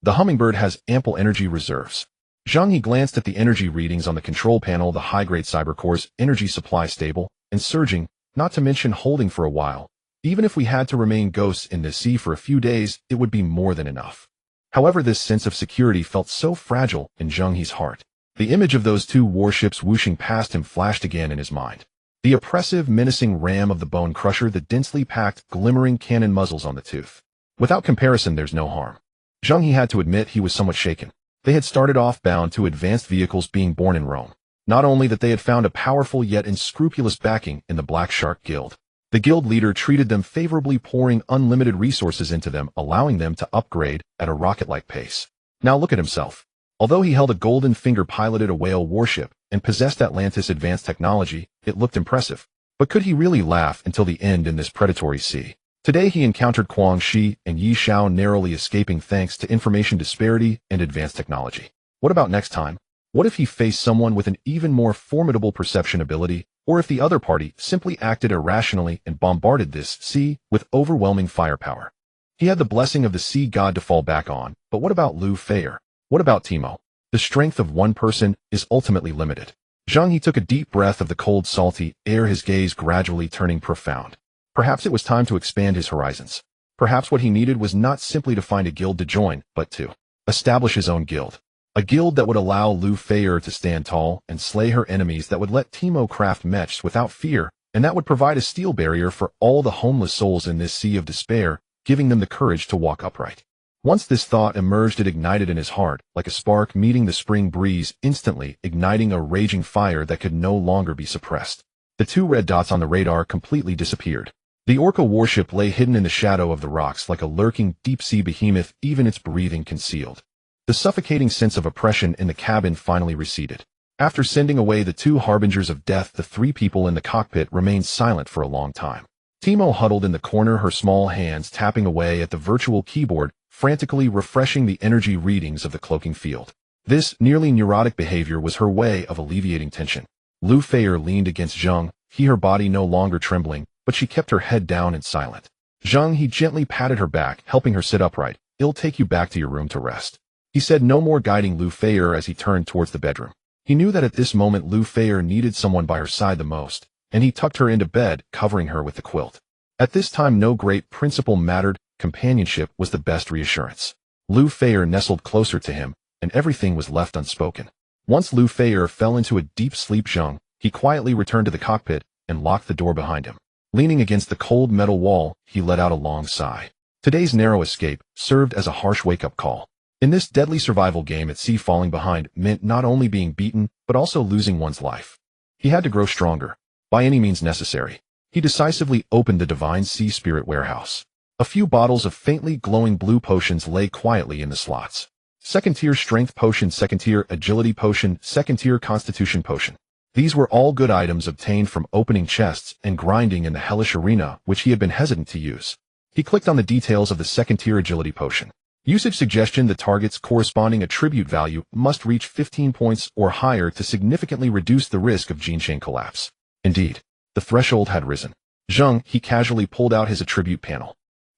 The Hummingbird has ample energy reserves. Zheng He glanced at the energy readings on the control panel. The high-grade cybercore's energy supply stable and surging, not to mention holding for a while. Even if we had to remain ghosts in this sea for a few days, it would be more than enough. However, this sense of security felt so fragile in Zheng He's heart. The image of those two warships whooshing past him flashed again in his mind. The oppressive, menacing ram of the bone crusher, the densely packed, glimmering cannon muzzles on the tooth. Without comparison, there's no harm. Zheng He had to admit he was somewhat shaken. They had started off bound to advanced vehicles being born in Rome. Not only that, they had found a powerful yet unscrupulous backing in the Black Shark Guild. The guild leader treated them favorably, pouring unlimited resources into them, allowing them to upgrade at a rocket-like pace. Now look at himself. Although he held a golden finger, piloted a whale warship, and possessed Atlantis advanced technology, it looked impressive. But could he really laugh until the end in this predatory sea? Today he encountered Kwang Shi and Yi Xiao, narrowly escaping thanks to information disparity and advanced technology. What about next time? What if he faced someone with an even more formidable perception ability, or if the other party simply acted irrationally and bombarded this sea with overwhelming firepower? He had the blessing of the sea god to fall back on, but what about Lu Feier? What about Timo? The strength of one person is ultimately limited. Zheng He took a deep breath of the cold, salty air, his gaze gradually turning profound. Perhaps it was time to expand his horizons. Perhaps what he needed was not simply to find a guild to join, but to establish his own guild. A guild that would allow Lu Feier to stand tall and slay her enemies, that would let Timo craft mechs without fear, and that would provide a steel barrier for all the homeless souls in this sea of despair, giving them the courage to walk upright. Once this thought emerged, it ignited in his heart, like a spark meeting the spring breeze, instantly igniting a raging fire that could no longer be suppressed. The two red dots on the radar completely disappeared. The Orca warship lay hidden in the shadow of the rocks like a lurking deep-sea behemoth, even its breathing concealed. The suffocating sense of oppression in the cabin finally receded. After sending away the two harbingers of death, the three people in the cockpit remained silent for a long time. Timo huddled in the corner, her small hands tapping away at the virtual keyboard, frantically refreshing the energy readings of the cloaking field. This nearly neurotic behavior was her way of alleviating tension. Lu Feier leaned against Zheng He, her body no longer trembling, but she kept her head down and silent. Zheng He gently patted her back, helping her sit upright. "It'll take you back to your room to rest," he said, no more, guiding Lu Feier as he turned towards the bedroom. He knew that at this moment Lu Feier needed someone by her side the most, and he tucked her into bed, covering her with the quilt. At this time no great principle mattered, companionship was the best reassurance. Lu Feier nestled closer to him, and everything was left unspoken. Once Lu Feier fell into a deep sleep, Zheng He quietly returned to the cockpit and locked the door behind him. Leaning against the cold metal wall, he let out a long sigh. Today's narrow escape served as a harsh wake-up call. In this deadly survival game at sea, falling behind meant not only being beaten, but also losing one's life. He had to grow stronger, by any means necessary. He decisively opened the Divine Sea Spirit warehouse. A few bottles of faintly glowing blue potions lay quietly in the slots. Second-tier strength potion, second-tier agility potion, second-tier constitution potion. These were all good items obtained from opening chests and grinding in the hellish arena, which he had been hesitant to use. He clicked on the details of the second-tier agility potion. Usage suggestion: the target's corresponding attribute value must reach 15 points or higher to significantly reduce the risk of gene chain collapse. Indeed, the threshold had risen. Zheng He casually pulled out his attribute panel.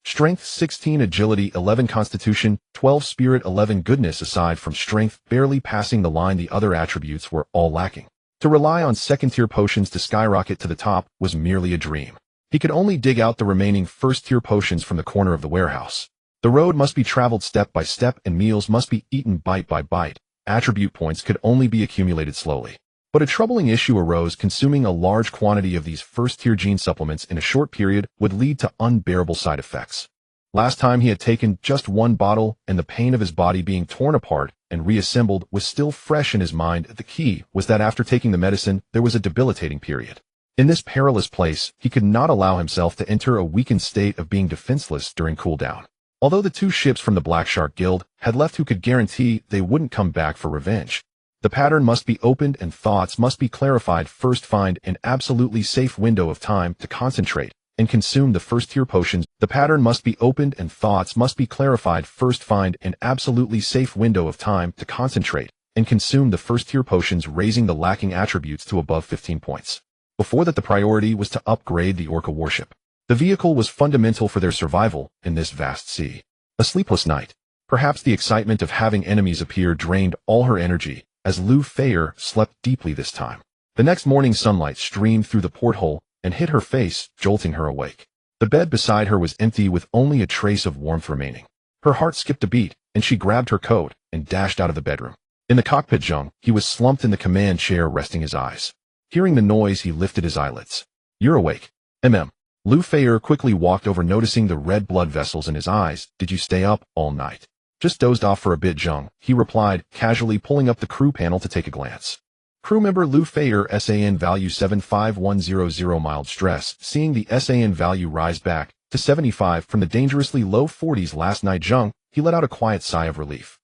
Strength 16, agility 11, constitution 12, spirit 11. Goodness, aside from strength barely passing the line, the other attributes were all lacking. To rely on second-tier potions to skyrocket to the top was merely a dream. He could only dig out the remaining first-tier potions from the corner of the warehouse. The road must be traveled step by step, and meals must be eaten bite by bite. Attribute points could only be accumulated slowly. But a troubling issue arose: consuming a large quantity of these first-tier gene supplements in a short period would lead to unbearable side effects. Last time he had taken just one bottle, and the pain of his body being torn apart and reassembled was still fresh in his mind. The key was that after taking the medicine, there was a debilitating period. In this perilous place, he could not allow himself to enter a weakened state of being defenseless during cooldown. Although the two ships from the Black Shark Guild had left, who could guarantee they wouldn't come back for revenge? The pattern must be opened and thoughts must be clarified. First, find an absolutely safe window of time to concentrate and consume the first-tier potions. The pattern must be opened and thoughts must be clarified. First, find an absolutely safe window of time to concentrate and consume the first-tier potions, raising the lacking attributes to above 15 points. Before that, the priority was to upgrade the Orca warship. The vehicle was fundamental for their survival in this vast sea. A sleepless night. Perhaps the excitement of having enemies appear drained all her energy, as Lu Feier slept deeply this time. The next morning, sunlight streamed through the porthole and hit her face, jolting her awake. The bed beside her was empty, with only a trace of warmth remaining. Her heart skipped a beat, and she grabbed her coat and dashed out of the bedroom. In the cockpit, Zheng He was slumped in the command chair, resting his eyes. Hearing the noise, he lifted his eyelids. "You're awake." Lu Feier quickly walked over, noticing the red blood vessels in his eyes. "Did you stay up all night?" "Just dozed off for a bit," Zheng He replied, casually pulling up the crew panel to take a glance. Crew member Lu Feier, SAN value 75100, mild stress. Seeing the SAN value rise back to 75 from the dangerously low 40s last night, Zheng He let out a quiet sigh of relief.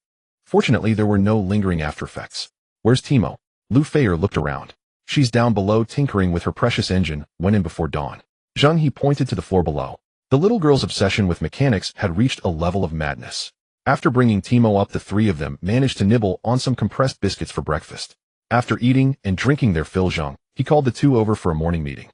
Fortunately, there were no lingering aftereffects. "Where's Timo?" Lu Feier looked around. "She's down below tinkering with her precious engine. Went in before dawn." Zheng He pointed to the floor below. The little girl's obsession with mechanics had reached a level of madness. After bringing Timo up, the three of them managed to nibble on some compressed biscuits for breakfast. After eating and drinking their fill, Zheng He called the two over for a morning meeting.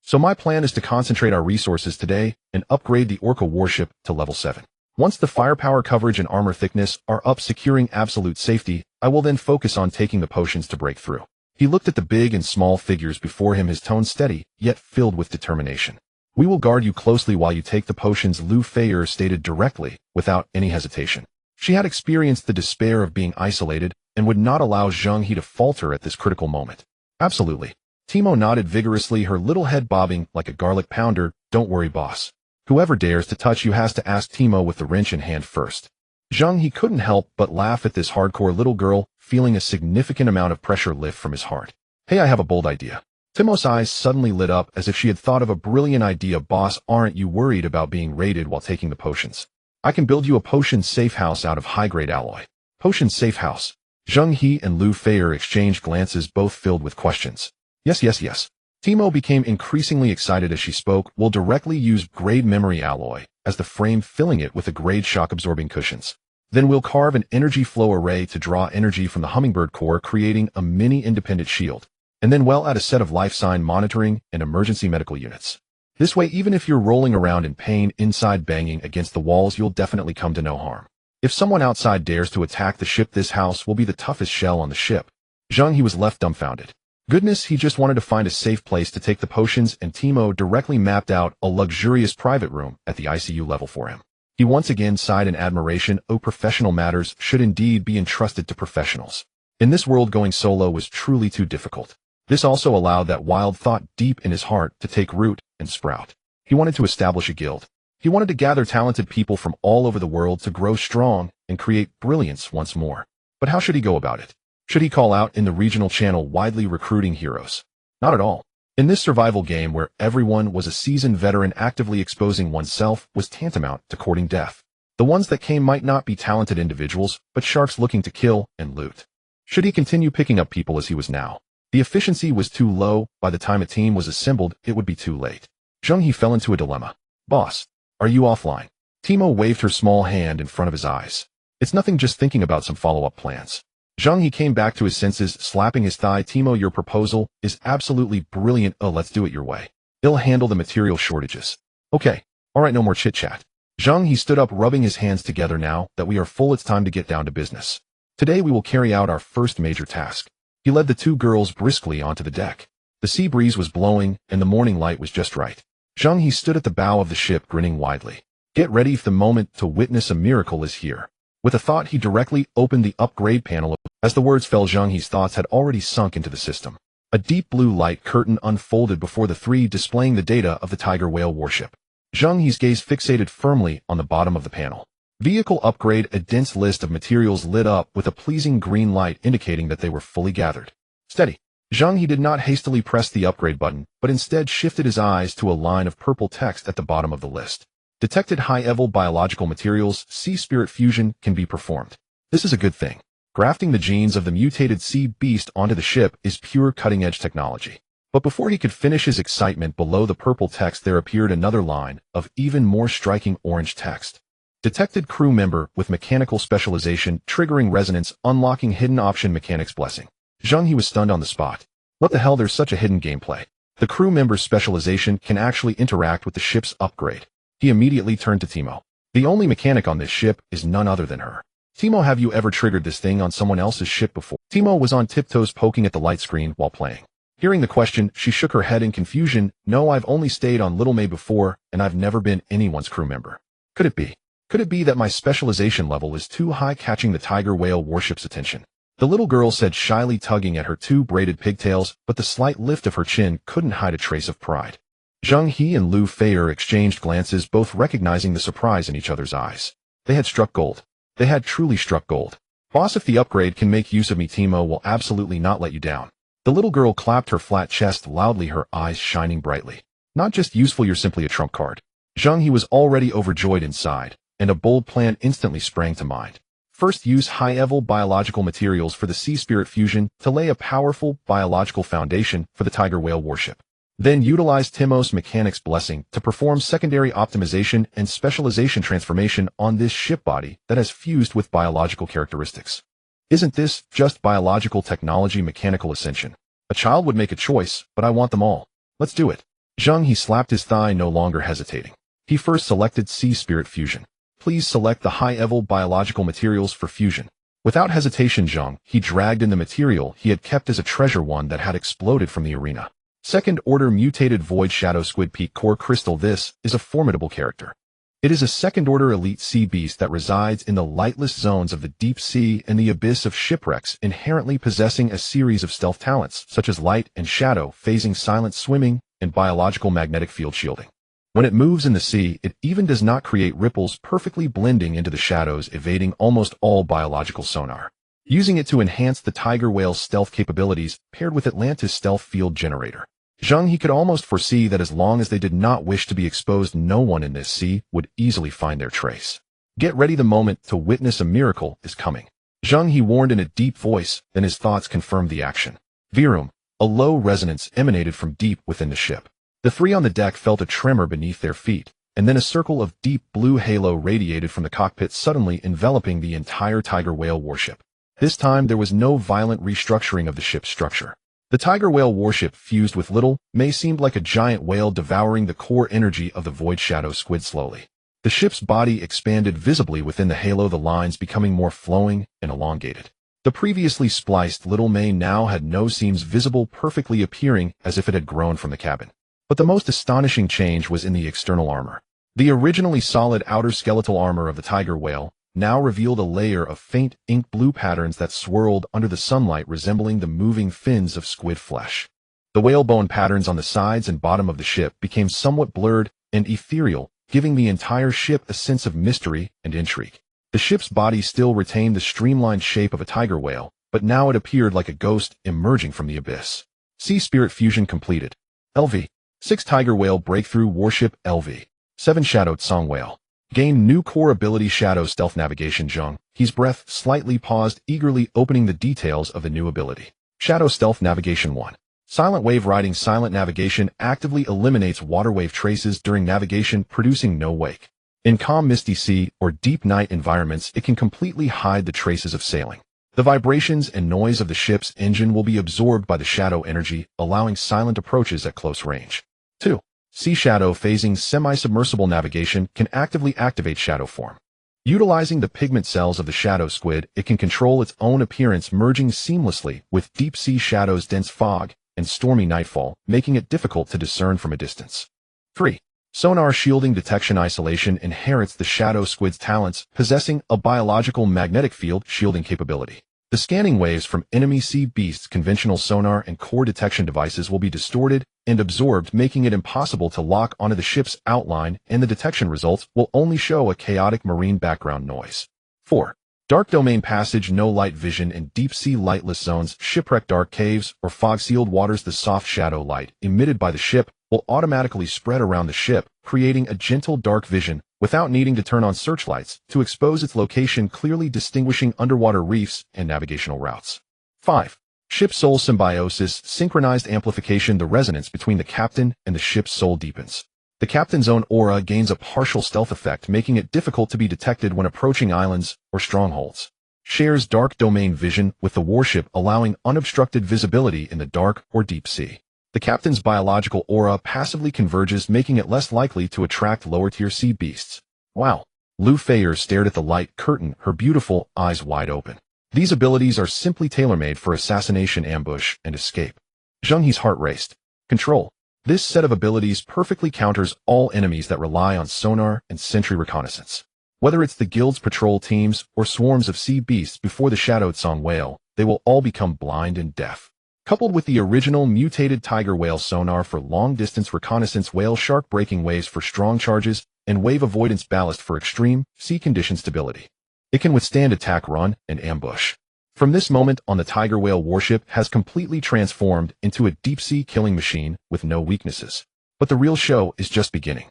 "So my plan is to concentrate our resources today and upgrade the Orca warship to level 7. Once the firepower, coverage, and armor thickness are up, securing absolute safety, I will then focus on taking the potions to break through." He looked at the big and small figures before him, his tone steady, yet filled with determination. "We will guard you closely while you take the potions," Lu Feier stated directly, without any hesitation. She had experienced the despair of being isolated and would not allow Zheng He to falter at this critical moment. "Absolutely." Timo nodded vigorously, her little head bobbing like a garlic pounder. "Don't worry, boss. Whoever dares to touch you has to ask Timo with the wrench in hand first." Zheng He couldn't help but laugh at this hardcore little girl, feeling a significant amount of pressure lift from his heart. "Hey, I have a bold idea." Timo's eyes suddenly lit up as if she had thought of a brilliant idea. "Boss, aren't you worried about being raided while taking the potions? I can build you a potion safe house out of high-grade alloy." "Potion safe house?" Zheng He and Lu Feier exchanged glances, both filled with questions. Yes. Timo became increasingly excited as she spoke. "We'll directly use grade memory alloy as the frame, filling it with a grade shock-absorbing cushions. Then we'll carve an energy flow array to draw energy from the hummingbird core, creating a mini independent shield. And then we'll add a set of life sign monitoring and emergency medical units. This way, even if you're rolling around in pain inside banging against the walls, you'll definitely come to no harm. If someone outside dares to attack the ship, this house will be the toughest shell on the ship. Zheng He was left dumbfounded. Goodness, he just wanted to find a safe place to take the potions, and Timo directly mapped out a luxurious private room at the ICU level for him. He once again sighed in admiration. Oh, professional matters should indeed be entrusted to professionals. In this world, going solo was truly too difficult. This also allowed that wild thought deep in his heart to take root and sprout. He wanted to establish a guild. He wanted to gather talented people from all over the world to grow strong and create brilliance once more. But how should he go about it? Should he call out in the regional channel widely recruiting heroes? Not at all. In this survival game where everyone was a seasoned veteran, actively exposing oneself was tantamount to courting death. The ones that came might not be talented individuals, but sharks looking to kill and loot. Should he continue picking up people as he was now? The efficiency was too low. By the time a team was assembled, it would be too late. Zheng He fell into a dilemma. Boss, are you offline? Timo waved her small hand in front of his eyes. It's nothing, just thinking about some follow-up plans. Zheng He came back to his senses, slapping his thigh. Timo, your proposal is absolutely brilliant. Oh, let's do it your way. It'll handle the material shortages. Okay. All right, no more chit-chat. Zheng He stood up, rubbing his hands together. Now that we are full, it's time to get down to business. Today we will carry out our first major task. He led the two girls briskly onto the deck. The sea breeze was blowing, and the morning light was just right. Zheng He stood at the bow of the ship, grinning widely. Get ready, the moment to witness a miracle is here. With a thought, he directly opened the upgrade panel. As the words fell, Zheng He's thoughts had already sunk into the system. A deep blue light curtain unfolded before the three, displaying the data of the Tiger Whale warship. Zheng He's gaze fixated firmly on the bottom of the panel. Vehicle upgrade. A dense list of materials lit up with a pleasing green light, indicating that they were fully gathered. Steady. Zheng He did not hastily press the upgrade button, but instead shifted his eyes to a line of purple text at the bottom of the list. Detected high-level biological materials. Sea spirit fusion can be performed. This is a good thing. Grafting the genes of the mutated sea beast onto the ship is pure cutting-edge technology. But before he could finish his excitement, below the purple text there appeared another line of even more striking orange text. Detected crew member with mechanical specialization, triggering resonance, unlocking hidden option mechanics blessing. Zheng He was stunned on the spot. What the hell, there's such a hidden gameplay. The crew member's specialization can actually interact with the ship's upgrade. He immediately turned to Timo. The only mechanic on this ship is none other than her. Timo, have you ever triggered this thing on someone else's ship before? Timo was on tiptoes, poking at the light screen while playing. Hearing the question, she shook her head in confusion. No, I've only stayed on Little May before, and I've never been anyone's crew member. Could it be? Could it be that my specialization level is too high, catching the Tiger Whale warship's attention? The little girl said, shyly tugging at her two braided pigtails, but the slight lift of her chin couldn't hide a trace of pride. Zheng He and Lu Feier exchanged glances, both recognizing the surprise in each other's eyes. They had struck gold. They had truly struck gold. Boss, if the upgrade can make use of me, Timo will absolutely not let you down. The little girl clapped her flat chest loudly, her eyes shining brightly. Not just useful, you're simply a trump card. Zheng He was already overjoyed inside, and a bold plan instantly sprang to mind. First, use high-level biological materials for the sea spirit fusion to lay a powerful biological foundation for the Tiger Whale warship. Then utilize Timos mechanics blessing to perform secondary optimization and specialization transformation on this ship body that has fused with biological characteristics. Isn't this just biological technology mechanical ascension? A child would make a choice, but I want them all. Let's do it. Zheng He slapped his thigh, no longer hesitating. He first selected sea spirit fusion. Please select the high-level biological materials for fusion. Without hesitation, Zheng He dragged in the material he had kept as a treasure, one that had exploded from the arena. Second order mutated void shadow squid peak core crystal. This is a formidable character. It is a second order elite sea beast that resides in the lightless zones of the deep sea and the abyss of shipwrecks, inherently possessing a series of stealth talents such as light and shadow phasing, silent swimming, and biological magnetic field shielding. When it moves in the sea, it even does not create ripples, perfectly blending into the shadows, evading almost all biological sonar. Using it to enhance the Tiger Whale's stealth capabilities, paired with Atlantis' stealth field generator. Zheng He could almost foresee that as long as they did not wish to be exposed, no one in this sea would easily find their trace. Get ready, the moment to witness a miracle is coming. Zheng He warned in a deep voice, then his thoughts confirmed the action. Virum, a low resonance emanated from deep within the ship. The three on the deck felt a tremor beneath their feet, and then a circle of deep blue halo radiated from the cockpit, suddenly enveloping the entire Tiger Whale warship. This time, there was no violent restructuring of the ship's structure. The Tiger Whale warship fused with little, may seemed like a giant whale devouring the core energy of the Void Shadow Squid slowly. The ship's body expanded visibly within the halo, the lines becoming more flowing and elongated. The previously spliced little May now had no seams visible, perfectly appearing as if it had grown from the cabin. But the most astonishing change was in the external armor. The originally solid outer skeletal armor of the Tiger Whale now revealed a layer of faint ink blue patterns that swirled under the sunlight, resembling the moving fins of squid flesh. The whalebone patterns on the sides and bottom of the ship became somewhat blurred and ethereal, giving the entire ship a sense of mystery and intrigue. The ship's body still retained the streamlined shape of a tiger whale, but now it appeared like a ghost emerging from the abyss. Sea Spirit fusion completed. LV. 6 Tiger Whale Breakthrough Warship LV. 7 Shadowed Song Whale. Gain new core ability Shadow Stealth Navigation. Zheng He's breath slightly paused, eagerly opening the details of the new ability. Shadow Stealth Navigation 1. Silent Wave Riding. Silent navigation actively eliminates water wave traces during navigation, producing no wake. In calm misty sea or deep night environments, it can completely hide the traces of sailing. The vibrations and noise of the ship's engine will be absorbed by the shadow energy, allowing silent approaches at close range. 2. Sea Shadow Phasing. Semi-submersible navigation can actively activate shadow form. Utilizing the pigment cells of the shadow squid, it can control its own appearance, merging seamlessly with deep-sea shadows, dense fog, and stormy nightfall, making it difficult to discern from a distance. 3. Sonar Shielding Detection. Isolation inherits the shadow squid's talents, possessing a biological magnetic field shielding capability. The scanning waves from enemy sea beasts' conventional sonar and core detection devices will be distorted and absorbed, making it impossible to lock onto the ship's outline, and the detection results will only show a chaotic marine background noise. 4. Dark Domain Passage. No light vision in deep-sea lightless zones, shipwreck, dark caves, or fog-sealed waters. The soft shadow light emitted by the ship will automatically spread around the ship, creating a gentle dark vision without needing to turn on searchlights to expose its location, clearly distinguishing underwater reefs and navigational routes. 5. Ship Soul Symbiosis. Synchronized amplification. The resonance between the captain and the ship's soul deepens. The captain's own aura gains a partial stealth effect, making it difficult to be detected when approaching islands or strongholds. Shares dark domain vision with the warship, allowing unobstructed visibility in the dark or deep sea. The captain's biological aura passively converges, making it less likely to attract lower-tier sea beasts. Wow. Lu Feier stared at the light curtain, her beautiful eyes wide open. These abilities are simply tailor-made for assassination, ambush, and escape. Zheng He's heart raced. Control. This set of abilities perfectly counters all enemies that rely on sonar and sentry reconnaissance. Whether it's the guild's patrol teams or swarms of sea beasts before the Shadowed Song Whale, they will all become blind and deaf. Coupled with the original mutated Tiger Whale sonar for long-distance reconnaissance, whale shark breaking waves for strong charges, and wave avoidance ballast for extreme sea condition stability. It can withstand attack, run, and ambush. From this moment on, the Tiger Whale warship has completely transformed into a deep-sea killing machine with no weaknesses. But the real show is just beginning.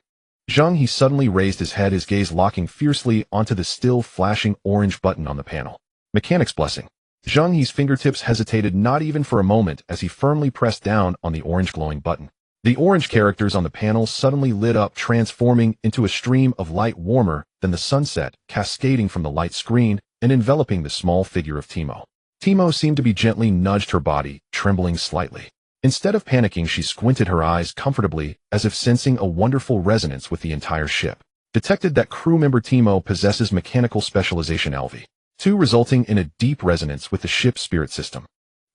Zheng He suddenly raised his head, his gaze locking fiercely onto the still flashing orange button on the panel. Mechanic's Blessing. Zheng He's fingertips hesitated not even for a moment as he firmly pressed down on the orange glowing button. The orange characters on the panel suddenly lit up, transforming into a stream of light warmer than the sunset, cascading from the light screen and enveloping the small figure of Timo. Timo seemed to be gently nudged her body, trembling slightly. Instead of panicking, she squinted her eyes comfortably, as if sensing a wonderful resonance with the entire ship. Detected that crew member Timo possesses mechanical specialization LV2, resulting in a deep resonance with the ship's spirit system.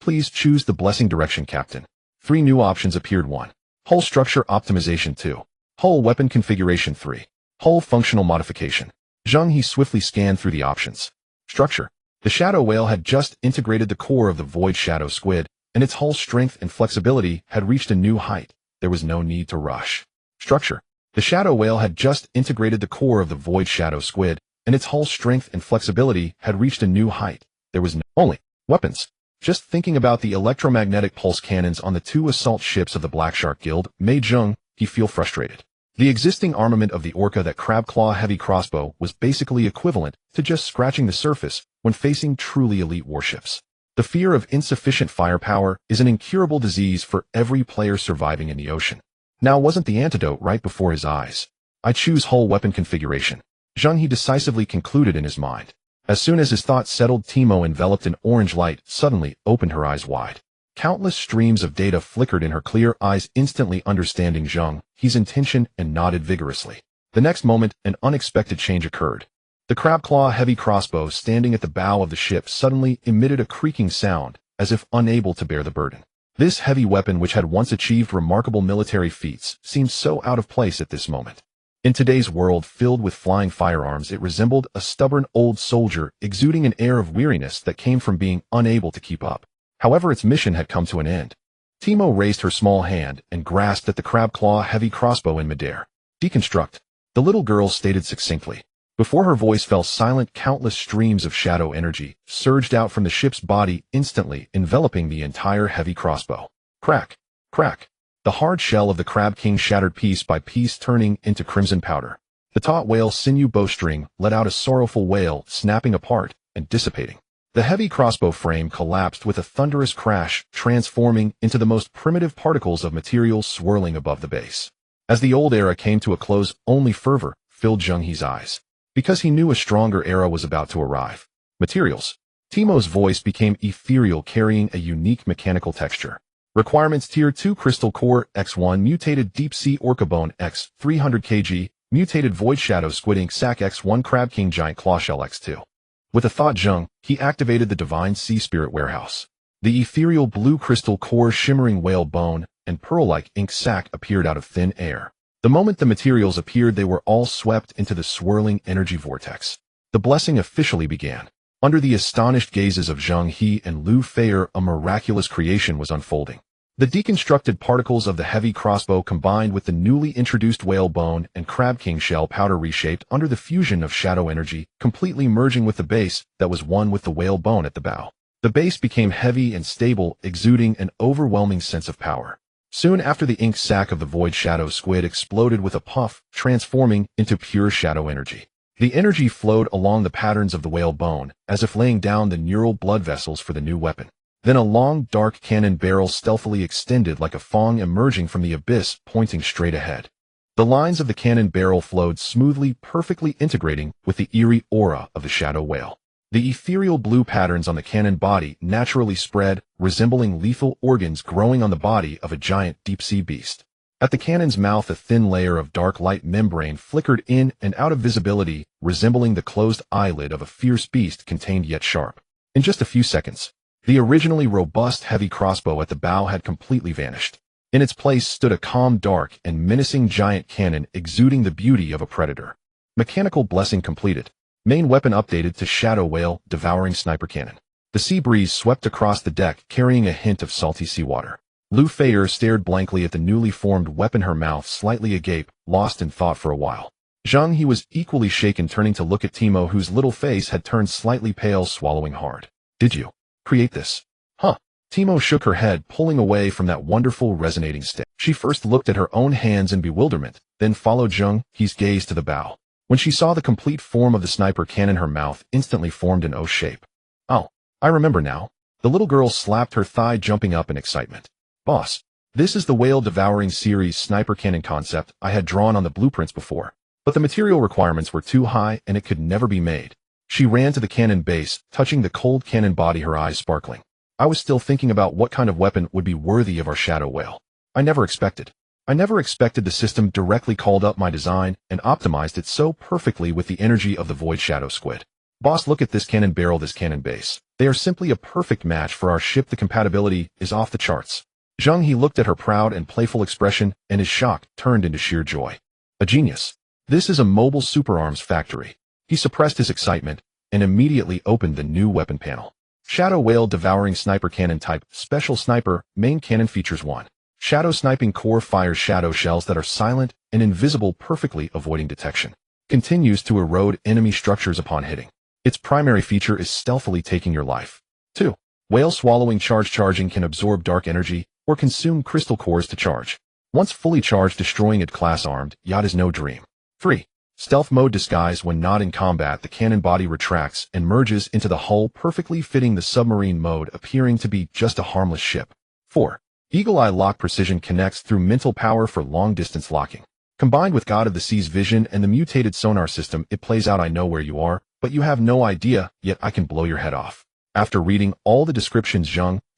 Please choose the blessing direction, Captain. 3 new options appeared. 1. Hull structure optimization. 2. Hull weapon configuration. 3. Hull functional modification. Zheng He swiftly scanned through the options. Structure. The Shadow Whale had just integrated the core of the Void Shadow Squid, and its hull strength and flexibility had reached a new height. There was no need to rush. Structure. The Shadow Whale had just integrated the core of the Void Shadow Squid, and its hull strength and flexibility had reached a new height. There was no only weapons. Just thinking about the electromagnetic pulse cannons on the 2 assault ships of the Black Shark Guild made Zheng He feel frustrated. The existing armament of the Orca, that crab-claw heavy crossbow, was basically equivalent to just scratching the surface when facing truly elite warships. The fear of insufficient firepower is an incurable disease for every player surviving in the ocean. Now wasn't the antidote right before his eyes? I choose hull weapon configuration, Zheng He decisively concluded in his mind. As soon as his thoughts settled, Timo, enveloped in orange light, suddenly opened her eyes wide. Countless streams of data flickered in her clear eyes, instantly understanding Zheng He's intention, and nodded vigorously. The next moment, an unexpected change occurred. The crab-claw heavy crossbow standing at the bow of the ship suddenly emitted a creaking sound, as if unable to bear the burden. This heavy weapon, which had once achieved remarkable military feats, seemed so out of place at this moment. In today's world filled with flying firearms, it resembled a stubborn old soldier, exuding an air of weariness that came from being unable to keep up. However, its mission had come to an end. Timo raised her small hand and grasped at the crab-claw heavy crossbow in midair. Deconstruct, the little girl stated succinctly. Before her voice fell silent, countless streams of shadow energy surged out from the ship's body, instantly enveloping the entire heavy crossbow. Crack, crack. The hard shell of the Crab King shattered piece by piece, turning into crimson powder. The taut whale sinew bowstring let out a sorrowful wail, snapping apart and dissipating. The heavy crossbow frame collapsed with a thunderous crash, transforming into the most primitive particles of material swirling above the base. As the old era came to a close, only fervor filled Zheng He's eyes, because he knew a stronger era was about to arrive. Materials. Timo's voice became ethereal, carrying a unique mechanical texture. Requirements: Tier 2 Crystal Core X1, Mutated Deep Sea Orca Bone X, 300 kg, Mutated Void Shadow Squid Ink Sac X1, Crab King Giant Clawshell X2. With a thought, Zheng He activated the Divine Sea Spirit Warehouse. The ethereal blue crystal core, shimmering whale bone, and pearl-like ink sac appeared out of thin air. The moment the materials appeared, they were all swept into the swirling energy vortex. The blessing officially began. Under the astonished gazes of Zheng He and Lu Feier, a miraculous creation was unfolding. The deconstructed particles of the heavy crossbow combined with the newly introduced whale bone and Crab King shell powder reshaped under the fusion of shadow energy, completely merging with the base that was one with the whale bone at the bow. The base became heavy and stable, exuding an overwhelming sense of power. Soon after, the ink sac of the void shadow squid exploded with a puff, transforming into pure shadow energy. The energy flowed along the patterns of the whale bone, as if laying down the neural blood vessels for the new weapon. Then a long, dark cannon barrel stealthily extended like a fang, emerging from the abyss, pointing straight ahead. The lines of the cannon barrel flowed smoothly, perfectly integrating with the eerie aura of the shadow whale. The ethereal blue patterns on the cannon body naturally spread, resembling lethal organs growing on the body of a giant deep-sea beast. At the cannon's mouth, a thin layer of dark light membrane flickered in and out of visibility, resembling the closed eyelid of a fierce beast, contained yet sharp. In just a few seconds, the originally robust heavy crossbow at the bow had completely vanished. In its place stood a calm, dark, and menacing giant cannon, exuding the beauty of a predator. Mechanical blessing completed. Main weapon updated to Shadow Whale Devouring Sniper Cannon. The sea breeze swept across the deck, carrying a hint of salty seawater. Lu Feier stared blankly at the newly formed weapon, her mouth slightly agape, lost in thought for a while. Zheng He was equally shaken, turning to look at Timo, whose little face had turned slightly pale, swallowing hard. Did you create this? Huh? Timo shook her head, pulling away from that wonderful resonating stick. She first looked at her own hands in bewilderment, then followed Zheng He's gaze to the bow. When she saw the complete form of the sniper cannon, her mouth instantly formed an O shape. Oh, I remember now. The little girl slapped her thigh, jumping up in excitement. Boss, this is the Whale Devouring Series sniper cannon concept I had drawn on the blueprints before, but the material requirements were too high and it could never be made. She ran to the cannon base, touching the cold cannon body, her eyes sparkling. I was still thinking about what kind of weapon would be worthy of our shadow whale. I never expected the system directly called up my design and optimized it so perfectly with the energy of the void shadow squid. Boss, look at this cannon barrel, this cannon base. They are simply a perfect match for our ship. The compatibility is off the charts. Zheng He looked at her proud and playful expression, and his shock turned into sheer joy. A genius. This is a mobile superarms factory. He suppressed his excitement and immediately opened the new weapon panel. Shadow Whale Devouring Sniper Cannon Type Special Sniper. Main cannon features 1. Shadow Sniping Core, fires shadow shells that are silent and invisible, perfectly avoiding detection. Continues to erode enemy structures upon hitting. Its primary feature is stealthily taking your life. 2. Whale Swallowing Charge. Charging can absorb dark energy or consume crystal cores to charge. Once fully charged, destroying it class armed yacht is no dream. 3. Stealth Mode. Disguise. When not in combat, the cannon body retracts and merges into the hull, perfectly fitting the submarine mode, appearing to be just a harmless ship. 4. Eagle Eye Lock. Precision connects through mental power for long-distance locking. Combined with God of the Sea's vision and the mutated sonar system, it plays out I know where you are, but you have no idea, yet I can blow your head off. After reading all the descriptions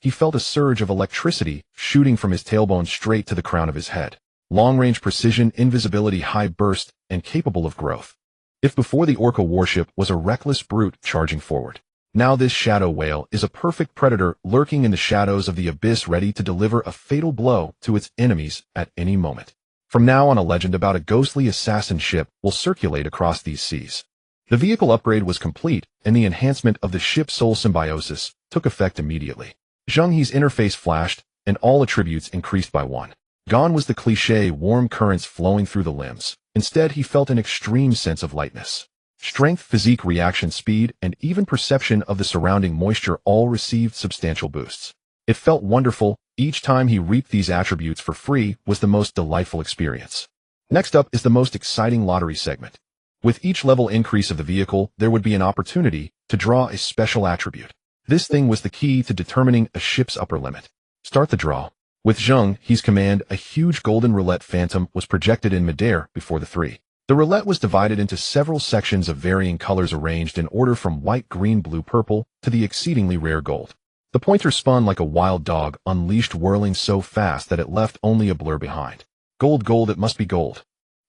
he felt a surge of electricity shooting from his tailbone straight to the crown of his head. Long-range precision, invisibility, high burst, and capable of growth. If before the Orca warship was a reckless brute charging forward, now this shadow whale is a perfect predator lurking in the shadows of the abyss, ready to deliver a fatal blow to its enemies at any moment. From now on, a legend about a ghostly assassin ship will circulate across these seas. The vehicle upgrade was complete, and the enhancement of the ship's soul symbiosis took effect immediately. Zheng He's interface flashed, and all attributes increased by 1. Gone was the cliché warm currents flowing through the limbs. Instead, he felt an extreme sense of lightness. Strength, physique, reaction speed, and even perception of the surrounding moisture all received substantial boosts. It felt wonderful. Each time he reaped these attributes for free was the most delightful experience. Next up is the most exciting lottery segment. With each level increase of the vehicle, there would be an opportunity to draw a special attribute. This thing was the key to determining a ship's upper limit. Start the draw. With Zheng He's command, a huge golden roulette phantom was projected in midair before the 3. The roulette was divided into several sections of varying colors arranged in order from white, green, blue, purple, to the exceedingly rare gold. The pointer spun like a wild dog, unleashed, whirling so fast that it left only a blur behind. Gold, gold, it must be gold.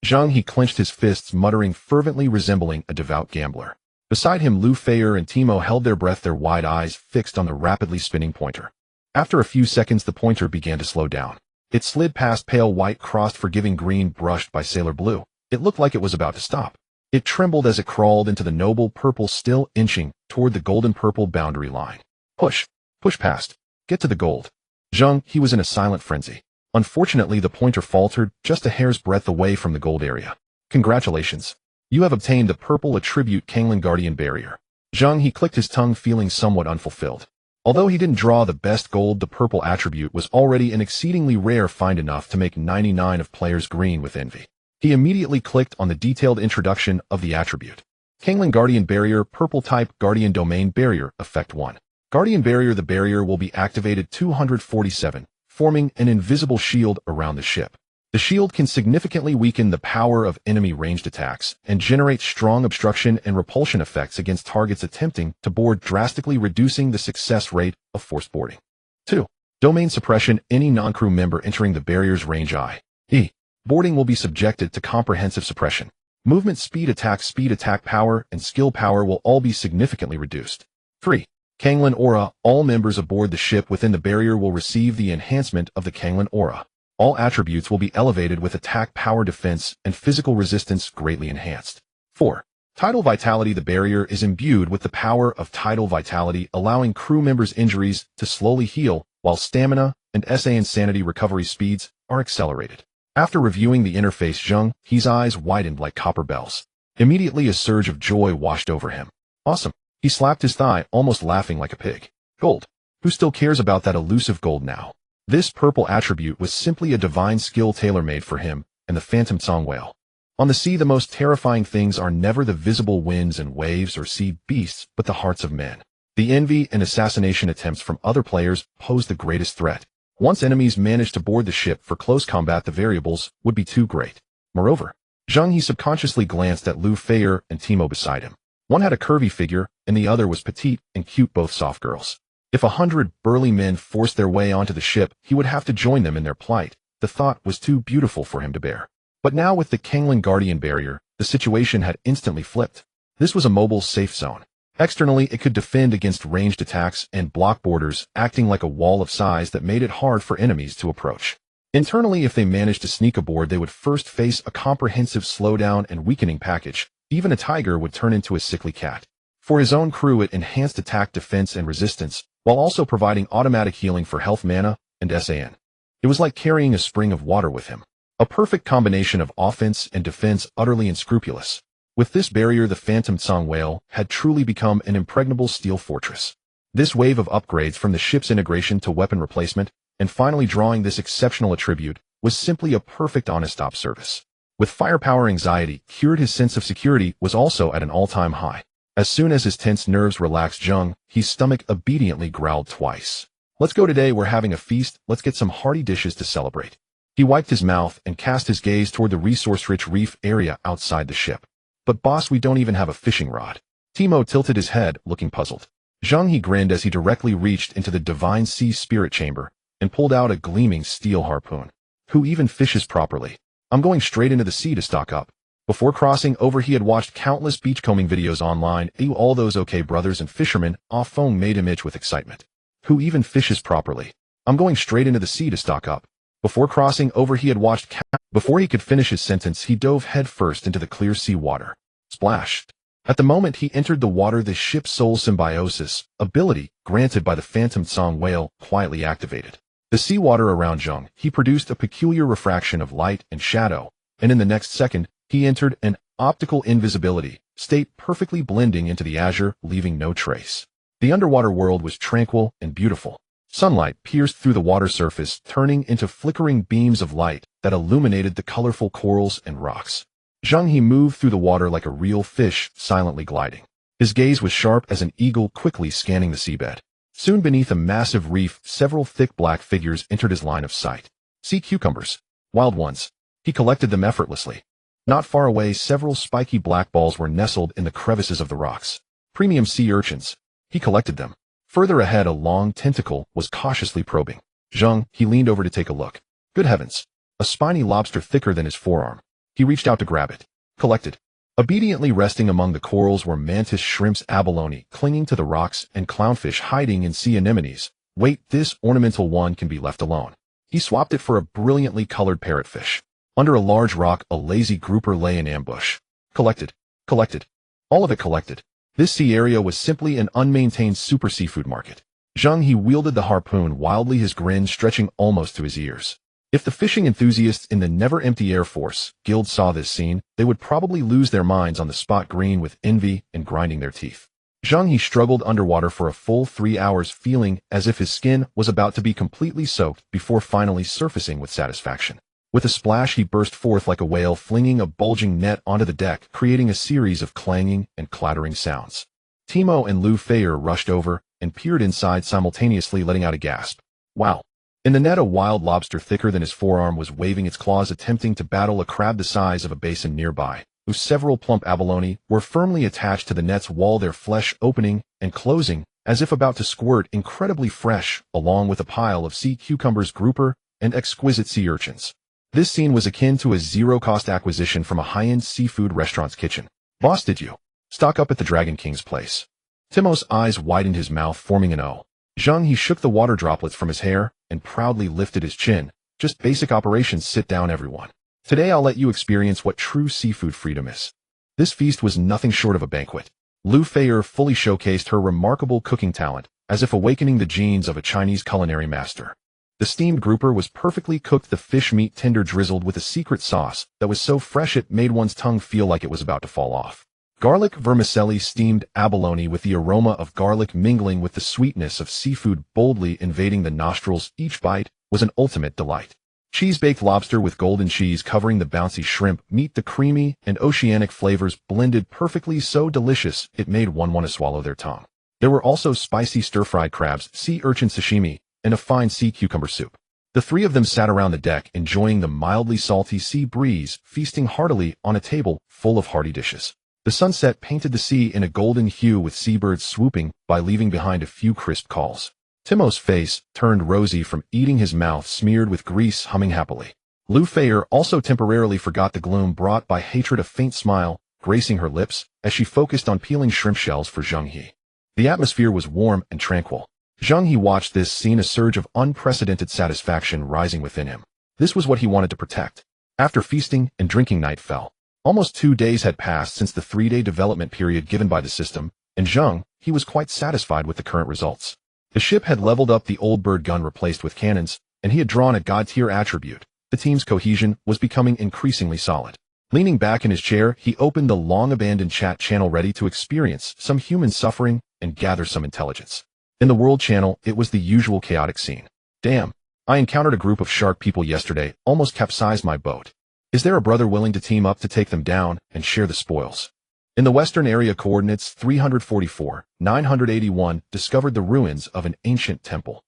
Zheng He clenched his fists, muttering fervently, resembling a devout gambler. Beside him, Lu Feier and Timo held their breath, their wide eyes fixed on the rapidly spinning pointer. After a few seconds, the pointer began to slow down. It slid past pale white, crossed forgiving green, brushed by sailor blue. It looked like it was about to stop. It trembled as it crawled into the noble purple, still inching toward the golden purple boundary line. Push. Push past. Get to the gold. Zheng He was in a silent frenzy. Unfortunately, the pointer faltered just a hair's breadth away from the gold area. Congratulations. You have obtained the purple attribute Kanglan Guardian Barrier. Zheng He clicked his tongue, feeling somewhat unfulfilled. Although he didn't draw the best gold, the purple attribute was already an exceedingly rare find, enough to make 99 of players green with envy. He immediately clicked on the detailed introduction of the attribute. Kanglan Guardian Barrier, purple type, Guardian Domain Barrier, effect 1. Guardian Barrier. The barrier will be activated 247, forming an invisible shield around the ship. The shield can significantly weaken the power of enemy ranged attacks and generate strong obstruction and repulsion effects against targets attempting to board, drastically reducing the success rate of forced boarding. 2. Domain Suppression. Any non-crew member entering the barrier's range, i.e., boarding, will be subjected to comprehensive suppression. Movement speed, attack power, and skill power will all be significantly reduced. 3. Kanglan Aura. All members aboard the ship within the barrier will receive the enhancement of the Kanglan Aura. All attributes will be elevated with attack power, defense, and physical resistance greatly enhanced. 4. Tidal Vitality. The barrier is imbued with the power of tidal vitality, allowing crew members' injuries to slowly heal, while stamina and SA insanity recovery speeds are accelerated. After reviewing the interface, Zheng He's eyes widened like copper bells. Immediately, a surge of joy washed over him. Awesome. He slapped his thigh, almost laughing like a pig. Gold. Who still cares about that elusive gold now? This purple attribute was simply a divine skill tailor-made for him and the phantom song whale. On the sea, the most terrifying things are never the visible winds and waves or sea beasts, but the hearts of men. The envy and assassination attempts from other players pose the greatest threat. Once enemies managed to board the ship for close combat, the variables would be too great. Moreover, Zheng He subconsciously glanced at Lu Feier and Timo beside him. One had a curvy figure, and the other was petite and cute, both soft girls. If 100 burly men forced their way onto the ship, he would have to join them in their plight. The thought was too beautiful for him to bear. But now, with the Kanglan Guardian Barrier, the situation had instantly flipped. This was a mobile safe zone. Externally, it could defend against ranged attacks and block borders, acting like a wall of size that made it hard for enemies to approach. Internally, if they managed to sneak aboard, they would first face a comprehensive slowdown and weakening package. Even a tiger would turn into a sickly cat. For his own crew, it enhanced attack, defense, and resistance, while also providing automatic healing for health, mana, and SAN. It was like carrying a spring of water with him. A perfect combination of offense and defense, utterly unscrupulous. With this barrier, the Phantom Song Whale had truly become an impregnable steel fortress. This wave of upgrades, from the ship's integration to weapon replacement, and finally drawing this exceptional attribute, was simply a perfect on-stop service. With firepower, anxiety cured, his sense of security was also at an all-time high. As soon as his tense nerves relaxed, Zheng He's stomach obediently growled twice. Let's go today, we're having a feast, let's get some hearty dishes to celebrate. He wiped his mouth and cast his gaze toward the resource-rich reef area outside the ship. But boss, we don't even have a fishing rod. Timo tilted his head, looking puzzled. Zheng He grinned as he directly reached into the divine sea spirit chamber and pulled out a gleaming steel harpoon. Who even fishes properly? I'm going straight into the sea to stock up. Before crossing over, he had watched countless beachcombing videos online. All those okay brothers and fishermen off phone made him itch with excitement. Who even fishes properly? I'm going straight into the sea to stock up. Before crossing over, he had watched Before he could finish his sentence, he dove headfirst into the clear sea water. Splashed. At the moment he entered the water, the ship's soul symbiosis ability, granted by the Phantom Song whale, quietly activated. The seawater around Zheng He produced a peculiar refraction of light and shadow, and in the next second, he entered an optical invisibility state, perfectly blending into the azure, leaving no trace. The underwater world was tranquil and beautiful. Sunlight pierced through the water surface, turning into flickering beams of light that illuminated the colorful corals and rocks. Zheng He moved through the water like a real fish, silently gliding. His gaze was sharp as an eagle, quickly scanning the seabed. Soon beneath a massive reef, several thick black figures entered his line of sight. Sea cucumbers. Wild ones. He collected them effortlessly. Not far away, several spiky black balls were nestled in the crevices of the rocks. Premium sea urchins. He collected them. Further ahead, a long tentacle was cautiously probing. Zheng He leaned over to take a look. Good heavens. A spiny lobster thicker than his forearm. He reached out to grab it. Collected. Obediently resting among the corals were mantis shrimps, abalone clinging to the rocks, and clownfish hiding in sea anemones. Wait, this ornamental one can be left alone. He swapped it for a brilliantly colored parrotfish. Under a large rock, a lazy grouper lay in ambush. Collected. Collected. All of it collected. This sea area was simply an unmaintained super seafood market. Zheng He wielded the harpoon wildly, his grin stretching almost to his ears. If the fishing enthusiasts in the Never-Empty Air Force Guild saw this scene, they would probably lose their minds on the spot, green with envy and grinding their teeth. Zheng He struggled underwater for a full 3 hours, feeling as if his skin was about to be completely soaked before finally surfacing with satisfaction. With a splash, he burst forth like a whale, flinging a bulging net onto the deck, creating a series of clanging and clattering sounds. Timo and Lu Feier rushed over and peered inside simultaneously, letting out a gasp. Wow. In the net, a wild lobster thicker than his forearm was waving its claws, attempting to battle a crab the size of a basin nearby, whose several plump abalone were firmly attached to the net's wall, their flesh opening and closing as if about to squirt, incredibly fresh, along with a pile of sea cucumbers, grouper, and exquisite sea urchins. This scene was akin to a zero-cost acquisition from a high-end seafood restaurant's kitchen. Boss, did you stock up at the Dragon King's place? Timo's eyes widened, his mouth forming an O. Zheng He shook the water droplets from his hair and proudly lifted his chin. Just basic operations. Sit down, everyone. Today I'll let you experience what true seafood freedom is. This feast was nothing short of a banquet. Lu Feier fully showcased her remarkable cooking talent, as if awakening the genes of a Chinese culinary master. The steamed grouper was perfectly cooked, the fish meat tender, drizzled with a secret sauce that was so fresh it made one's tongue feel like it was about to fall off. Garlic vermicelli steamed abalone with the aroma of garlic mingling with the sweetness of seafood boldly invading the nostrils. Each bite was an ultimate delight. Cheese-baked lobster with golden cheese covering the bouncy shrimp meat, the creamy and oceanic flavors blended perfectly, so delicious it made one want to swallow their tongue. There were also spicy stir-fried crabs, sea urchin sashimi, and a fine sea cucumber soup. The three of them sat around the deck, enjoying the mildly salty sea breeze, feasting heartily on a table full of hearty dishes. The sunset painted the sea in a golden hue, with seabirds swooping by, leaving behind a few crisp calls. Timo's face turned rosy from eating, his mouth smeared with grease, humming happily. Lu Feier also temporarily forgot the gloom brought by hatred, a faint smile gracing her lips as she focused on peeling shrimp shells for Zheng He. The atmosphere was warm and tranquil. Zheng He watched this scene, a surge of unprecedented satisfaction rising within him. This was what he wanted to protect. After feasting and drinking, night fell. Almost 2 days had passed since the 3-day development period given by the system, and Zheng He was quite satisfied with the current results. The ship had leveled up, the old bird gun replaced with cannons, and he had drawn a god-tier attribute. The team's cohesion was becoming increasingly solid. Leaning back in his chair, he opened the long-abandoned chat channel, ready to experience some human suffering and gather some intelligence. In the world channel, it was the usual chaotic scene. Damn, I encountered a group of shark people yesterday, almost capsized my boat. Is there a brother willing to team up to take them down and share the spoils? In the western area, coordinates 344, 981, discovered the ruins of an ancient temple.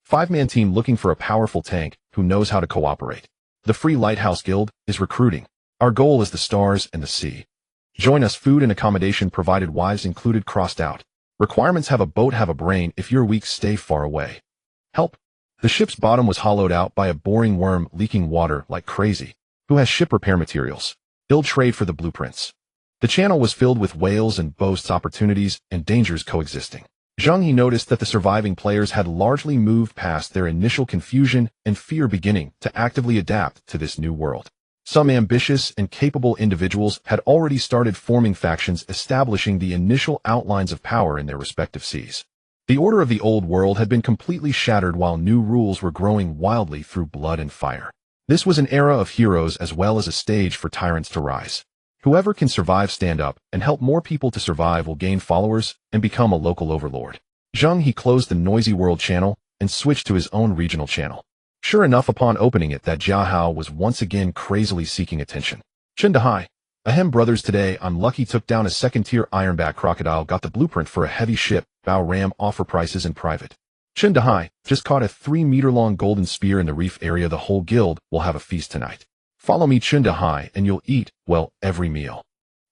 5-man team looking for a powerful tank who knows how to cooperate. The Free Lighthouse Guild is recruiting. Our goal is the stars and the sea. Join us. Food and accommodation provided. Wives included. Crossed out. Requirements: have a boat, have a brain. If you're weak, stay far away. Help. The ship's bottom was hollowed out by a boring worm leaking water like crazy. Who has ship repair materials? Ill trade for the blueprints. The channel was filled with whales and boasts opportunities and dangers coexisting. Zheng He noticed that the surviving players had largely moved past their initial confusion and fear, beginning to actively adapt to this new world. Some ambitious and capable individuals had already started forming factions, establishing the initial outlines of power in their respective seas. The order of the old world had been completely shattered while new rules were growing wildly through blood and fire. This was an era of heroes as well as a stage for tyrants to rise. Whoever can survive, stand up, and help more people to survive will gain followers and become a local overlord. Zheng He closed the noisy world channel and switched to his own regional channel. Sure enough, upon opening it, that Zheng He was once again crazily seeking attention. Zheng He. Ahem brothers, today I'm lucky. Took down a second-tier ironback crocodile. Got the blueprint for a heavy ship. Bow ram. Offer prices in private. Zheng He. Just caught a 3-meter-long golden spear in the reef area. The whole guild will have a feast tonight. Follow me, Zheng He, and you'll eat, well, every meal.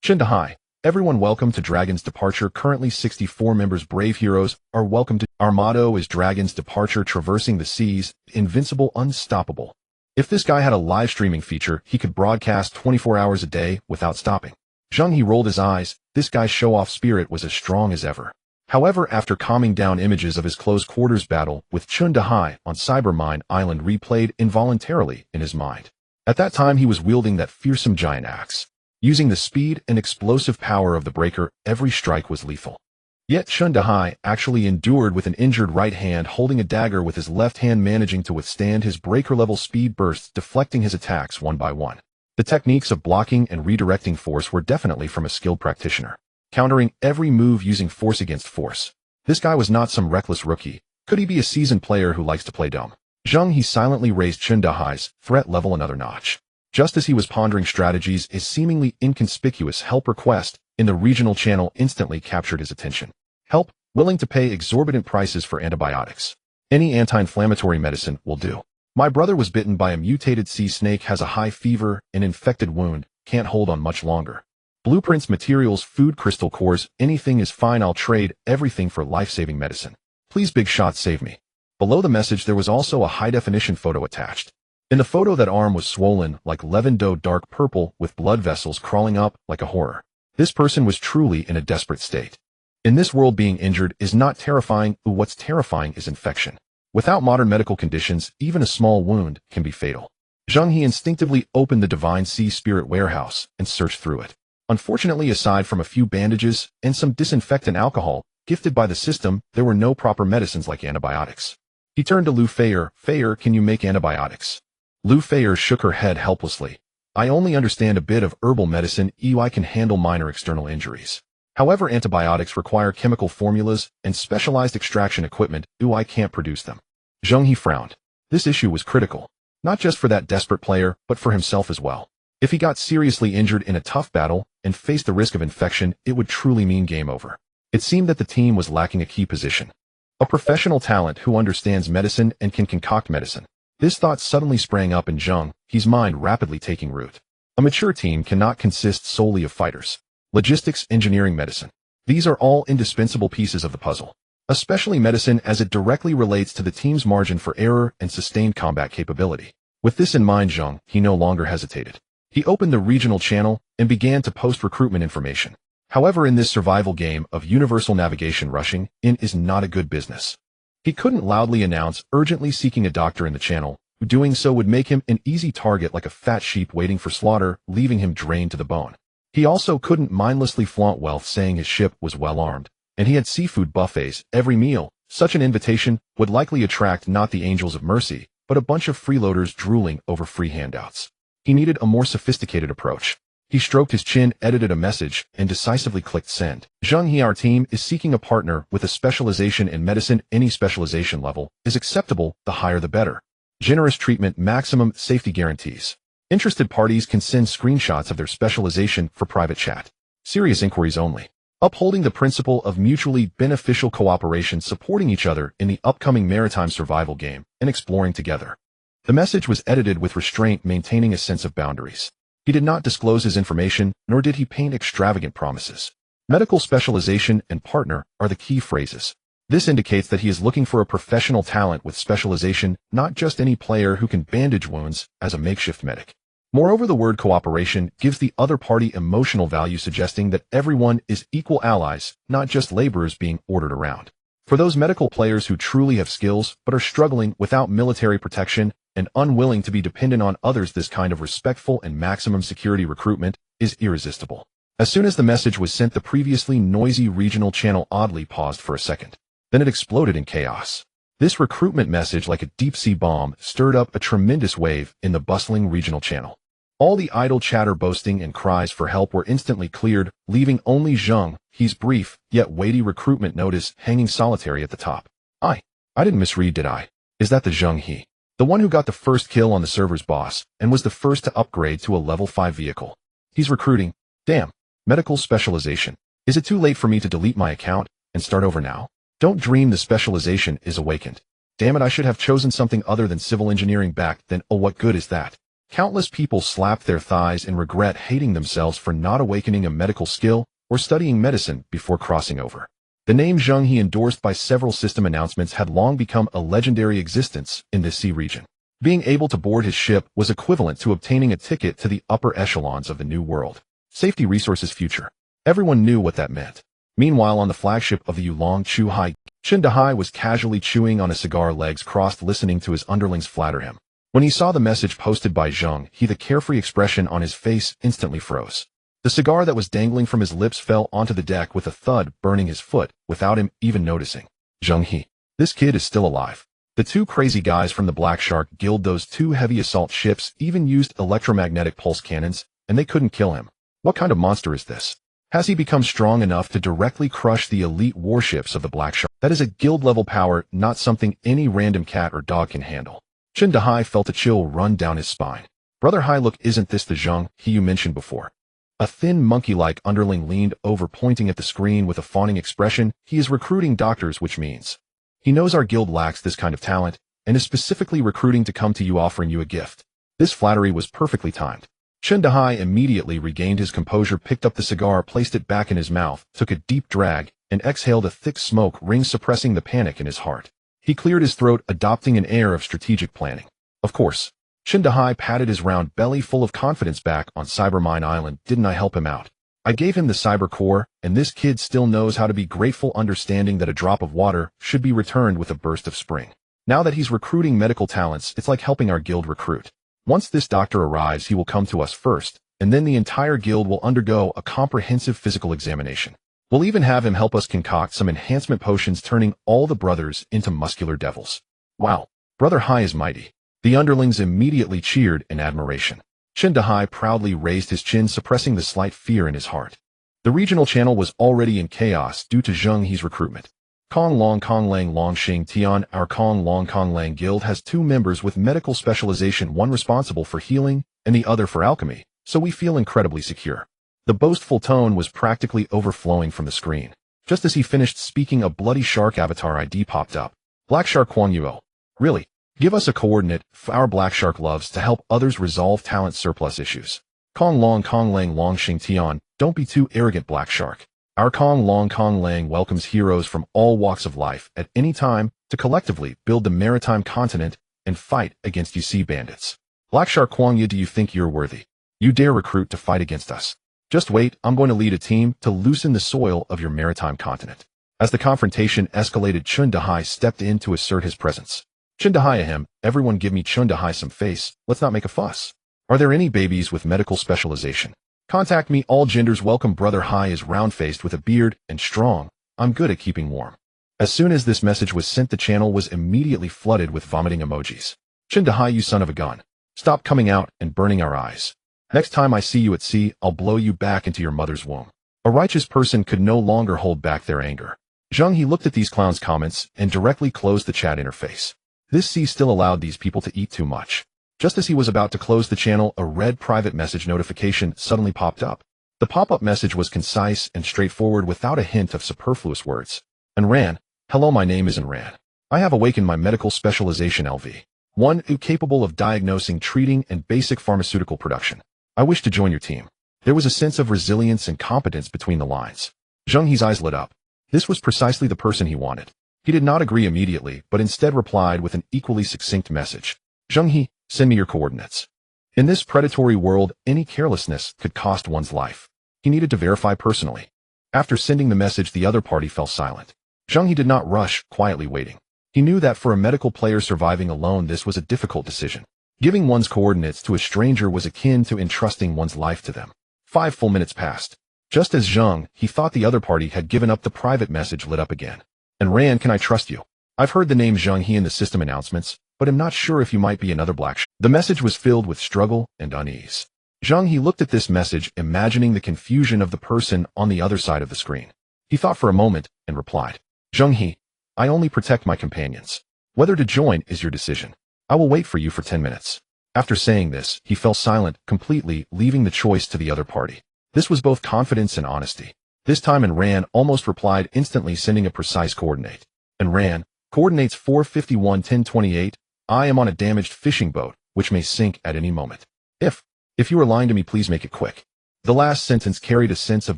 Zheng He. Everyone welcome to Dragon's Departure. Currently 64 members. Brave heroes are welcome to. Our motto is Dragon's Departure, traversing the seas, invincible, unstoppable. If this guy had a live streaming feature, he could broadcast 24 hours a day without stopping. Zheng He rolled his eyes. This guy's show-off spirit was as strong as ever. However, after calming down, images of his close quarters battle with Zheng He on Cybermine Island replayed involuntarily in his mind. At that time, he was wielding that fearsome giant axe. Using the speed and explosive power of the breaker, every strike was lethal. Yet Zheng He actually endured with an injured right hand, holding a dagger with his left hand, managing to withstand his breaker-level speed bursts, deflecting his attacks one by one. The techniques of blocking and redirecting force were definitely from a skilled practitioner, countering every move using force against force. This guy was not some reckless rookie. Could he be a seasoned player who likes to play dumb? Zheng He silently raised Zheng He's threat level another notch. Just as he was pondering strategies, his seemingly inconspicuous help request in the regional channel instantly captured his attention. Help, willing to pay exorbitant prices for antibiotics. Any anti-inflammatory medicine will do. My brother was bitten by a mutated sea snake, has a high fever, an infected wound, can't hold on much longer. Blueprints, materials, food, crystal cores, anything is fine. I'll trade everything for life-saving medicine. Please, big shot, save me. Below the message there was also a high-definition photo attached. In the photo, that arm was swollen like leavened dough, dark purple, with blood vessels crawling up like a horror. This person was truly in a desperate state. In this world, being injured is not terrifying. What's terrifying is infection. Without modern medical conditions, even a small wound can be fatal. Zheng He instinctively opened the Divine Sea Spirit warehouse and searched through it. Unfortunately, aside from a few bandages and some disinfectant alcohol gifted by the system, there were no proper medicines like antibiotics. He turned to Lu Feier. Feier, can you make antibiotics? Lu Feier shook her head helplessly. I only understand a bit of herbal medicine. I can handle minor external injuries. However, antibiotics require chemical formulas and specialized extraction equipment. I can't produce them. Zheng He frowned. This issue was critical, not just for that desperate player, but for himself as well. If he got seriously injured in a tough battle and faced the risk of infection, it would truly mean game over. It seemed that the team was lacking a key position. A professional talent who understands medicine and can concoct medicine. This thought suddenly sprang up in Zheng He's mind, rapidly taking root. A mature team cannot consist solely of fighters. Logistics, engineering, medicine. These are all indispensable pieces of the puzzle. Especially medicine, as it directly relates to the team's margin for error and sustained combat capability. With this in mind, Zheng He no longer hesitated. He opened the regional channel and began to post recruitment information. However, in this survival game of universal navigation, rushing in is not a good business. He couldn't loudly announce urgently seeking a doctor in the channel. Doing so would make him an easy target, like a fat sheep waiting for slaughter, leaving him drained to the bone. He also couldn't mindlessly flaunt wealth, saying his ship was well armed, and he had seafood buffets every meal. Such an invitation would likely attract not the angels of mercy, but a bunch of freeloaders drooling over free handouts. He needed a more sophisticated approach. He stroked his chin, edited a message, and decisively clicked send. Zheng He, our team is seeking a partner with a specialization in medicine. Any specialization level is acceptable, the higher the better. Generous treatment, maximum safety guarantees. Interested parties can send screenshots of their specialization for private chat. Serious inquiries only. Upholding the principle of mutually beneficial cooperation, supporting each other in the upcoming maritime survival game, and exploring together. The message was edited with restraint, maintaining a sense of boundaries. He did not disclose his information, nor did he paint extravagant promises. Medical specialization and partner are the key phrases. This indicates that he is looking for a professional talent with specialization, not just any player who can bandage wounds as a makeshift medic. Moreover, the word cooperation gives the other party emotional value, suggesting that everyone is equal allies, not just laborers being ordered around. For those medical players who truly have skills but are struggling without military protection and unwilling to be dependent on others, this kind of respectful and maximum security recruitment is irresistible. As soon as the message was sent, the previously noisy regional channel oddly paused for a second. Then it exploded in chaos. This recruitment message, like a deep-sea bomb, stirred up a tremendous wave in the bustling regional channel. All the idle chatter, boasting, and cries for help were instantly cleared, leaving only Zheng He's brief, yet weighty recruitment notice hanging solitary at the top. I didn't misread, did I? Is that the Zheng He? The one who got the first kill on the server's boss, and was the first to upgrade to a level 5 vehicle. He's recruiting. Damn. Medical specialization. Is it too late for me to delete my account and start over now? Don't dream the specialization is awakened. Damn it, I should have chosen something other than civil engineering back then. Oh, what good is that? Countless people slapped their thighs in regret, hating themselves for not awakening a medical skill or studying medicine before crossing over. The name Zheng He, endorsed by several system announcements, had long become a legendary existence in this sea region. Being able to board his ship was equivalent to obtaining a ticket to the upper echelons of the new world. Safety resources future. Everyone knew what that meant. Meanwhile, on the flagship of the Yulong Chuhai, Zheng He was casually chewing on a cigar, legs crossed, listening to his underlings flatter him. When he saw the message posted by Zheng He, the carefree expression on his face instantly froze. The cigar that was dangling from his lips fell onto the deck with a thud, burning his foot without him even noticing. Zheng He. This kid is still alive. The two crazy guys from the Black Shark Guild, those two heavy assault ships, even used electromagnetic pulse cannons, and they couldn't kill him. What kind of monster is this? Has he become strong enough to directly crush the elite warships of the Black Shark? That is a guild-level power, not something any random cat or dog can handle. Zheng He felt a chill run down his spine. Brother Hai, look, isn't this the Zheng He you mentioned before? A thin, monkey-like underling leaned over, pointing at the screen with a fawning expression. He is recruiting doctors, which means he knows our guild lacks this kind of talent, and is specifically recruiting to come to you, offering you a gift. This flattery was perfectly timed. Zheng He immediately regained his composure, picked up the cigar, placed it back in his mouth, took a deep drag, and exhaled a thick smoke ring, suppressing the panic in his heart. He cleared his throat, adopting an air of strategic planning. Of course. Zheng He patted his round belly, full of confidence. Back on Cybermine Island, didn't I help him out? I gave him the cyber core, and this kid still knows how to be grateful, understanding that a drop of water should be returned with a burst of spring. Now that he's recruiting medical talents, it's like helping our guild recruit. Once this doctor arrives, he will come to us first, and then the entire guild will undergo a comprehensive physical examination. We'll even have him help us concoct some enhancement potions, turning all the brothers into muscular devils. Wow, Brother Hai is mighty. The underlings immediately cheered in admiration. Zheng He proudly raised his chin, suppressing the slight fear in his heart. The regional channel was already in chaos due to Zheng He's recruitment. Kong Long Kong Lang Long Xing Tian. Our Kong Long Kong Lang guild has two members with medical specialization, one responsible for healing and the other for alchemy, so we feel incredibly secure. The boastful tone was practically overflowing from the screen. Just as he finished speaking, a bloody shark avatar ID popped up. Black Shark Kwang Yuo. Really? Give us a coordinate. Our Black Shark loves to help others resolve talent surplus issues. Kong Long Kong Lang Long Xing Tian. Don't be too arrogant, Black Shark. Our Kong Long Kong Lang welcomes heroes from all walks of life at any time to collectively build the maritime continent and fight against you sea bandits. Black Shark Kwang Yu, do you think you're worthy? You dare recruit to fight against us? Just wait, I'm going to lead a team to loosen the soil of your maritime continent. As the confrontation escalated, Zheng He stepped in to assert his presence. Zheng He, ahem, everyone give me Zheng He some face, let's not make a fuss. Are there any babies with medical specialization? Contact me, all genders welcome. Brother Hai is round-faced with a beard and strong. I'm good at keeping warm. As soon as this message was sent, the channel was immediately flooded with vomiting emojis. Zheng He, you son of a gun. Stop coming out and burning our eyes. Next time I see you at sea, I'll blow you back into your mother's womb. A righteous person could no longer hold back their anger. Zheng He looked at these clowns' comments and directly closed the chat interface. This sea still allowed these people to eat too much. Just as he was about to close the channel, a red private message notification suddenly popped up. The pop-up message was concise and straightforward, without a hint of superfluous words. Anran, hello, my name is Anran. I have awakened my medical specialization LV. one capable of diagnosing, treating, and basic pharmaceutical production. I wish to join your team. There was a sense of resilience and competence between the lines. Zheng He's eyes lit up. This was precisely the person he wanted. He did not agree immediately, but instead replied with an equally succinct message. Zheng He, send me your coordinates. In this predatory world, any carelessness could cost one's life. He needed to verify personally. After sending the message, the other party fell silent. Zheng He did not rush, quietly waiting. He knew that for a medical player surviving alone, this was a difficult decision. Giving one's coordinates to a stranger was akin to entrusting one's life to them. 5 full minutes passed. Just as Zheng He thought the other party had given up, the private message lit up again. And Ran, can I trust you? I've heard the name Zheng He in the system announcements, but am not sure if you might be another black sheep. The message was filled with struggle and unease. Zheng He looked at this message, imagining the confusion of the person on the other side of the screen. He thought for a moment and replied, Zheng He, I only protect my companions. Whether to join is your decision. I will wait for you for 10 minutes. After saying this, he fell silent, completely leaving the choice to the other party. This was both confidence and honesty. This time Ran almost replied instantly, sending a precise coordinate. And Ran, coordinates 451-1028, I am on a damaged fishing boat, which may sink at any moment. If you are lying to me, please make it quick. The last sentence carried a sense of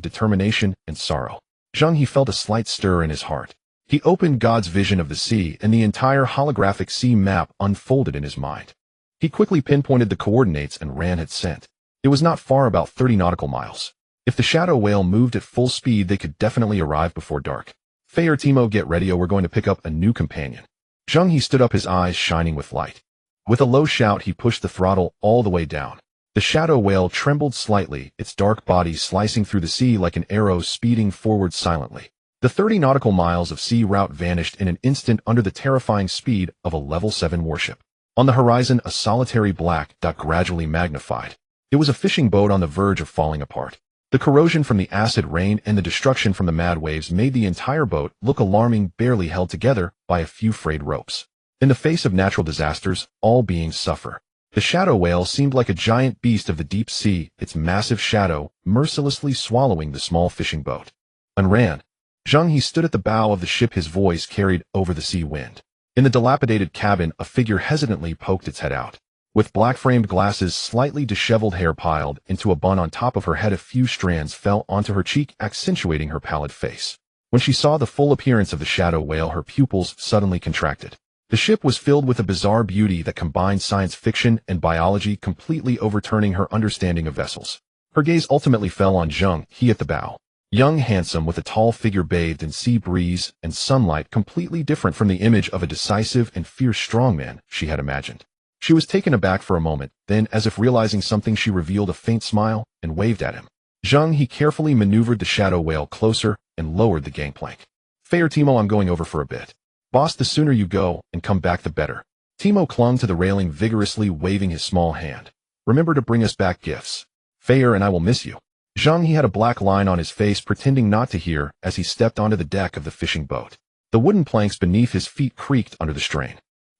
determination and sorrow. Zheng He felt a slight stir in his heart. He opened God's vision of the sea, and the entire holographic sea map unfolded in his mind. He quickly pinpointed the coordinates Ran had sent. It was not far, about 30 nautical miles. If the shadow whale moved at full speed, they could definitely arrive before dark. Faye, Timo, get ready, or we're going to pick up a new companion. Zheng He stood up, his eyes shining with light. With a low shout, he pushed the throttle all the way down. The shadow whale trembled slightly, its dark body slicing through the sea like an arrow, speeding forward silently. The 30 nautical miles of sea route vanished in an instant under the terrifying speed of a level 7 warship. On the horizon, a solitary black dot gradually magnified. It was a fishing boat on the verge of falling apart. The corrosion from the acid rain and the destruction from the mad waves made the entire boat look alarming, barely held together by a few frayed ropes. In the face of natural disasters, all beings suffer. The shadow whale seemed like a giant beast of the deep sea, its massive shadow mercilessly swallowing the small fishing boat. Ran. Zheng He stood at the bow of the ship, his voice carried over the sea wind. In the dilapidated cabin, a figure hesitantly poked its head out. With black-framed glasses, slightly disheveled hair piled into a bun on top of her head, a few strands fell onto her cheek, accentuating her pallid face. When she saw the full appearance of the shadow whale, her pupils suddenly contracted. The ship was filled with a bizarre beauty that combined science fiction and biology, completely overturning her understanding of vessels. Her gaze ultimately fell on Zheng He at the bow. Young, handsome, with a tall figure bathed in sea breeze and sunlight, completely different from the image of a decisive and fierce strongman she had imagined. She was taken aback for a moment, then, as if realizing something, she revealed a faint smile and waved at him. Zheng He carefully maneuvered the shadow whale closer and lowered the gangplank. Faye, Timo, I'm going over for a bit. Boss, the sooner you go and come back, the better. Timo clung to the railing vigorously, waving his small hand. Remember to bring us back gifts. Faye, and I will miss you. Zheng He had a black line on his face, pretending not to hear as he stepped onto the deck of the fishing boat. The wooden planks beneath his feet creaked under the strain.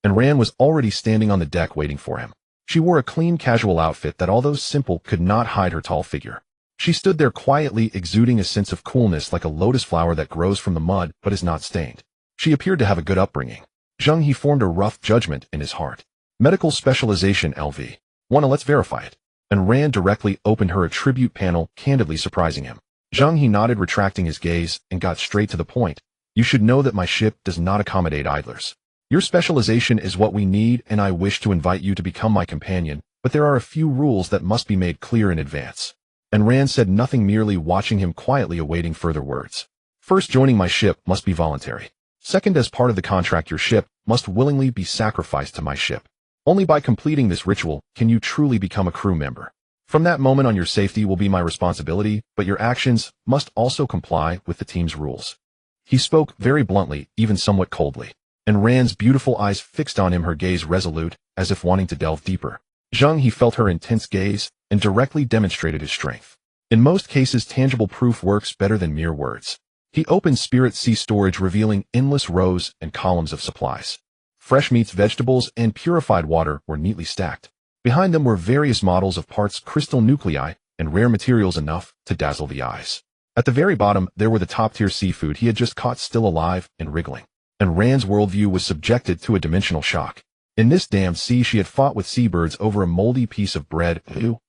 Ran was already standing on the deck waiting for him. She wore a clean, casual outfit that, although simple, could not hide her tall figure. She stood there quietly, exuding a sense of coolness, like a lotus flower that grows from the mud but is not stained. She appeared to have a good upbringing. Zheng He formed a rough judgment in his heart. Medical specialization, LV. Wanna, let's verify it. Ran directly opened her attribute panel, candidly surprising him. Zheng He nodded, retracting his gaze, and got straight to the point. You should know that my ship does not accommodate idlers. Your specialization is what we need, and I wish to invite you to become my companion, but there are a few rules that must be made clear in advance. Ran said nothing, merely watching him quietly, awaiting further words. First, joining my ship must be voluntary. Second, as part of the contract, your ship must willingly be sacrificed to my ship. Only by completing this ritual can you truly become a crew member. From that moment on, your safety will be my responsibility, but your actions must also comply with the team's rules. He spoke very bluntly, even somewhat coldly. Ran's beautiful eyes fixed on him, her gaze resolute, as if wanting to delve deeper. Zheng He felt her intense gaze and directly demonstrated his strength. In most cases, tangible proof works better than mere words. He opened Spirit Sea Storage, revealing endless rows and columns of supplies. Fresh meats, vegetables, and purified water were neatly stacked. Behind them were various models of parts, crystal nuclei, and rare materials enough to dazzle the eyes. At the very bottom, there were the top-tier seafood he had just caught, still alive and wriggling. Ran's worldview was subjected to a dimensional shock. In this damned sea she had fought with seabirds over a moldy piece of bread.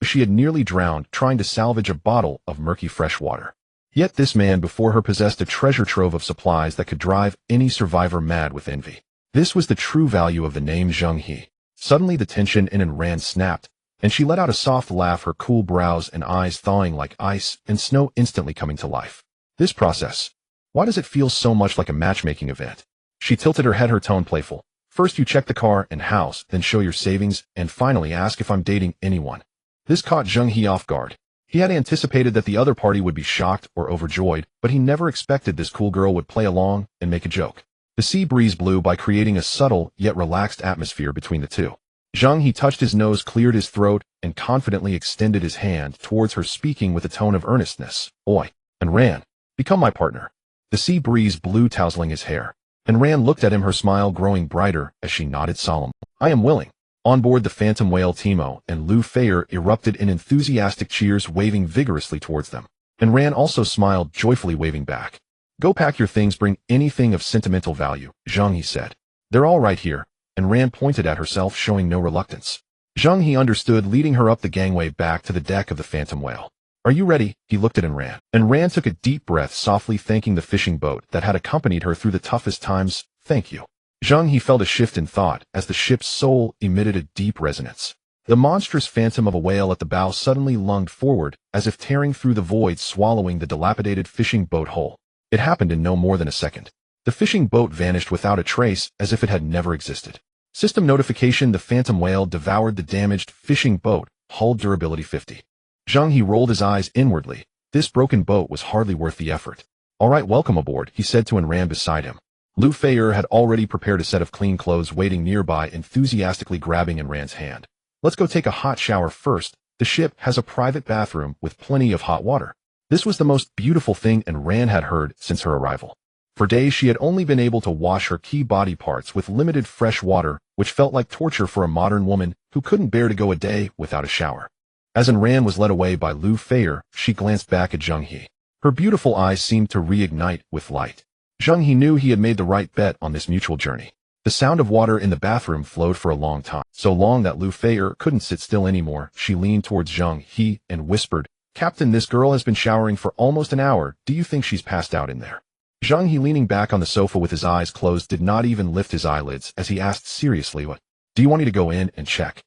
She had nearly drowned trying to salvage a bottle of murky fresh water. Yet this man before her possessed a treasure trove of supplies that could drive any survivor mad with envy. This was the true value of the name Zheng He. Suddenly the tension in Rand snapped, and she let out a soft laugh, her cool brows and eyes thawing like ice and snow instantly coming to life. This process. Why does it feel so much like a matchmaking event? She tilted her head, her tone playful. First you check the car and house, then show your savings, and finally ask if I'm dating anyone. This caught Zheng He off guard. He had anticipated that the other party would be shocked or overjoyed, but he never expected this cool girl would play along and make a joke. The sea breeze blew by, creating a subtle yet relaxed atmosphere between the two. Zheng He touched his nose, cleared his throat, and confidently extended his hand towards her, speaking with a tone of earnestness. Oi, and Rand, become my partner. The sea breeze blew, tousling his hair. And Rand looked at him, her smile growing brighter as she nodded solemnly. I am willing. On board the Phantom Whale, Timo and Lou Fayer erupted in enthusiastic cheers, waving vigorously towards them. And Rand also smiled, joyfully waving back. Go pack your things, bring anything of sentimental value, Zheng He said. They're all right here, and Rand pointed at herself, showing no reluctance. Zheng He understood, leading her up the gangway back to the deck of the Phantom Whale. Are you ready? He looked at Rand. And Rand took a deep breath, softly thanking the fishing boat that had accompanied her through the toughest times. Thank you. Zheng He felt a shift in thought as the ship's soul emitted a deep resonance. The monstrous phantom of a whale at the bow suddenly lunged forward, as if tearing through the void, swallowing the dilapidated fishing boat whole. It happened in no more than a second. The fishing boat vanished without a trace, as if it had never existed. System notification: the Phantom Whale devoured the damaged fishing boat, hull durability 50. Zheng He rolled his eyes inwardly. This broken boat was hardly worth the effort. All right, welcome aboard, he said to Rand beside him. Lou Fayer had already prepared a set of clean clothes waiting nearby, enthusiastically grabbing Rand's hand. Let's go take a hot shower first. The ship has a private bathroom with plenty of hot water. This was the most beautiful thing Rand had heard since her arrival. For days she had only been able to wash her key body parts with limited fresh water, which felt like torture for a modern woman who couldn't bear to go a day without a shower. As Rand was led away by Lou Fayer, she glanced back at Zheng He. Her beautiful eyes seemed to reignite with light. Zheng He knew he had made the right bet on this mutual journey. The sound of water in the bathroom flowed for a long time, so long that Lou Fayer couldn't sit still anymore. She leaned towards Zheng He and whispered, Captain, this girl has been showering for almost an hour. Do you think she's passed out in there? Zheng He, leaning back on the sofa with his eyes closed, did not even lift his eyelids as he asked seriously, What? Do you want me to go in and check?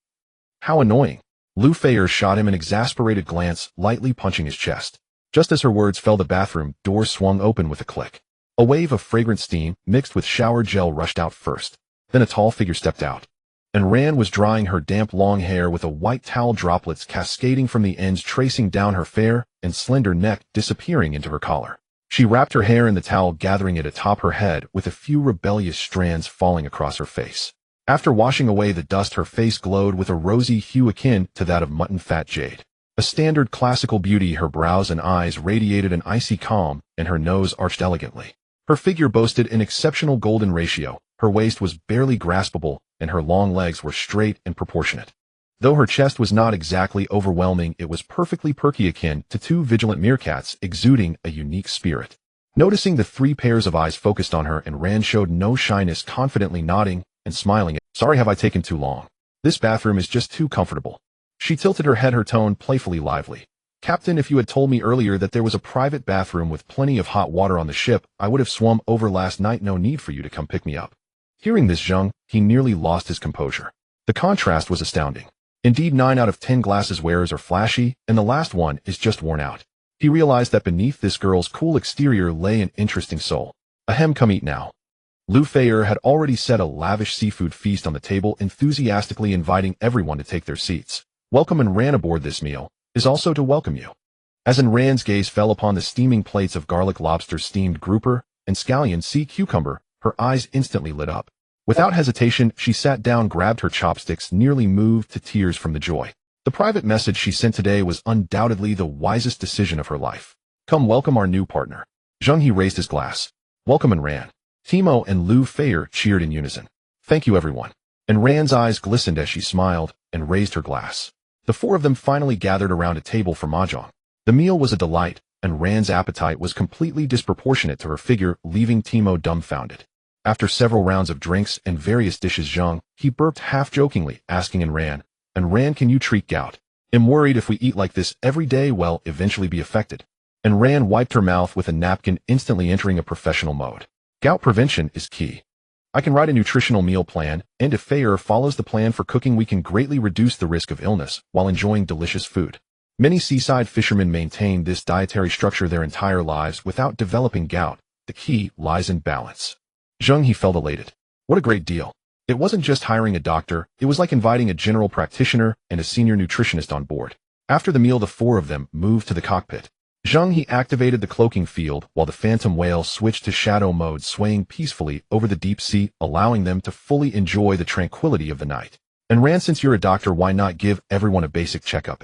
How annoying. Lou Fayer shot him an exasperated glance, lightly punching his chest. Just as her words fell, the bathroom door swung open with a click. A wave of fragrant steam, mixed with shower gel, rushed out first. Then a tall figure stepped out. And Rand was drying her damp long hair with a white towel, droplets cascading from the ends, tracing down her fair and slender neck, disappearing into her collar. She wrapped her hair in the towel, gathering it atop her head, with a few rebellious strands falling across her face. After washing away the dust, her face glowed with a rosy hue akin to that of mutton fat jade. A standard classical beauty, her brows and eyes radiated an icy calm, and her nose arched elegantly. Her figure boasted an exceptional golden ratio. Her waist was barely graspable, and her long legs were straight and proportionate. Though her chest was not exactly overwhelming, it was perfectly perky, akin to two vigilant meerkats, exuding a unique spirit. Noticing the three pairs of eyes focused on her, Rand showed no shyness, confidently nodding and smiling. Sorry, have I taken too long? This bathroom is just too comfortable. She tilted her head, her tone playfully lively. Captain, if you had told me earlier that there was a private bathroom with plenty of hot water on the ship, I would have swum over last night. No need for you to come pick me up. Hearing this, Zheng He nearly lost his composure. The contrast was astounding. Indeed, 9 out of 10 glasses wearers are flashy, and the last one is just worn out. He realized that beneath this girl's cool exterior lay an interesting soul. Ahem, come eat now. Lou Fayer had already set a lavish seafood feast on the table, enthusiastically inviting everyone to take their seats. Welcome, and Rand aboard this meal is also to welcome you. As Rand's gaze fell upon the steaming plates of garlic lobster, steamed grouper, and scallion sea cucumber, her eyes instantly lit up. Without hesitation, she sat down, grabbed her chopsticks, nearly moved to tears from the joy. The private message she sent today was undoubtedly the wisest decision of her life. Come, welcome our new partner. Zheng He raised his glass. Welcome, Rand. Timo and Lou Fayer cheered in unison. Thank you, everyone. And Rand's eyes glistened as she smiled and raised her glass. The four of them finally gathered around a table for mahjong. The meal was a delight, and Rand's appetite was completely disproportionate to her figure, leaving Timo dumbfounded. After several rounds of drinks and various dishes Zheng, he burped half-jokingly, asking And Ran, can you treat gout? I'm worried if we eat like this every day we'll eventually be affected. And Ran wiped her mouth with a napkin, instantly entering a professional mode. Gout prevention is key. I can write a nutritional meal plan, and if Fayer follows the plan for cooking we can greatly reduce the risk of illness while enjoying delicious food. Many seaside fishermen maintain this dietary structure their entire lives without developing gout. The key lies in balance. Zheng He felt elated. What a great deal. It wasn't just hiring a doctor, it was like inviting a general practitioner and a senior nutritionist on board. After the meal the four of them moved to the cockpit. Zheng He activated the cloaking field while the phantom whale switched to shadow mode, swaying peacefully over the deep sea, allowing them to fully enjoy the tranquility of the night. And Ran, since you're a doctor, why not give everyone a basic checkup?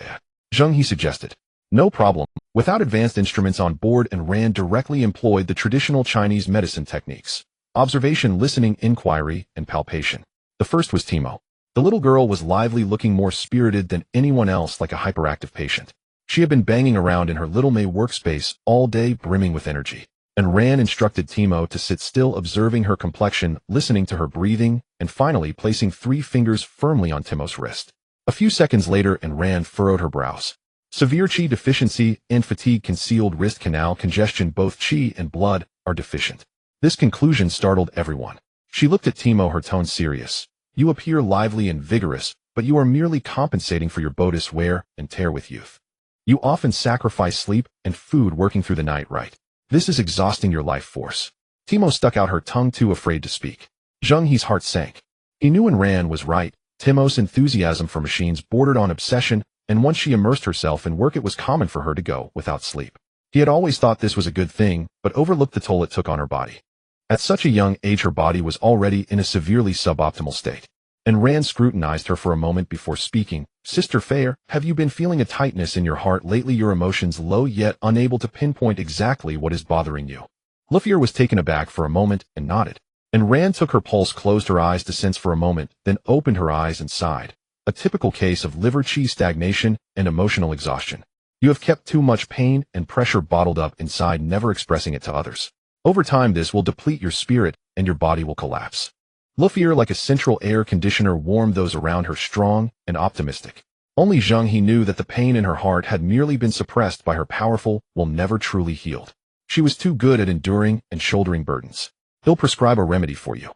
Zheng He suggested. No problem. Without advanced instruments on board, and Ran directly employed the traditional Chinese medicine techniques. Observation, listening, inquiry, and palpation. The first was Timo. The little girl was lively, looking more spirited than anyone else, like a hyperactive patient. She had been banging around in her little May workspace all day, brimming with energy. And Ran instructed Timo to sit still, observing her complexion, listening to her breathing, and finally placing 3 fingers firmly on Timo's wrist. A few seconds later, and Ran furrowed her brows. Severe qi deficiency and fatigue, concealed wrist canal congestion, both qi and blood are deficient. This conclusion startled everyone. She looked at Timo, her tone serious. You appear lively and vigorous, but you are merely compensating for your bodhi's wear and tear with youth. You often sacrifice sleep and food working through the night, right? This is exhausting your life force. Timo stuck out her tongue, too afraid to speak. Zheng He's heart sank. He knew and Ran was right. Timo's enthusiasm for machines bordered on obsession, and once she immersed herself in work it was common for her to go without sleep. He had always thought this was a good thing, but overlooked the toll it took on her body. At such a young age her body was already in a severely suboptimal state. And Ran scrutinized her for a moment before speaking. Sister Fayer, have you been feeling a tightness in your heart lately, your emotions low yet unable to pinpoint exactly what is bothering you? Luffy was taken aback for a moment and nodded. And Ran took her pulse, closed her eyes to sense for a moment, then opened her eyes and sighed. A typical case of liver qi stagnation and emotional exhaustion. You have kept too much pain and pressure bottled up inside, never expressing it to others. Over time this will deplete your spirit and your body will collapse. Luffy, like a central air conditioner, warmed those around her, strong and optimistic. Only Zheng He knew that the pain in her heart had merely been suppressed by her powerful will, never truly healed. She was too good at enduring and shouldering burdens. He'll prescribe a remedy for you.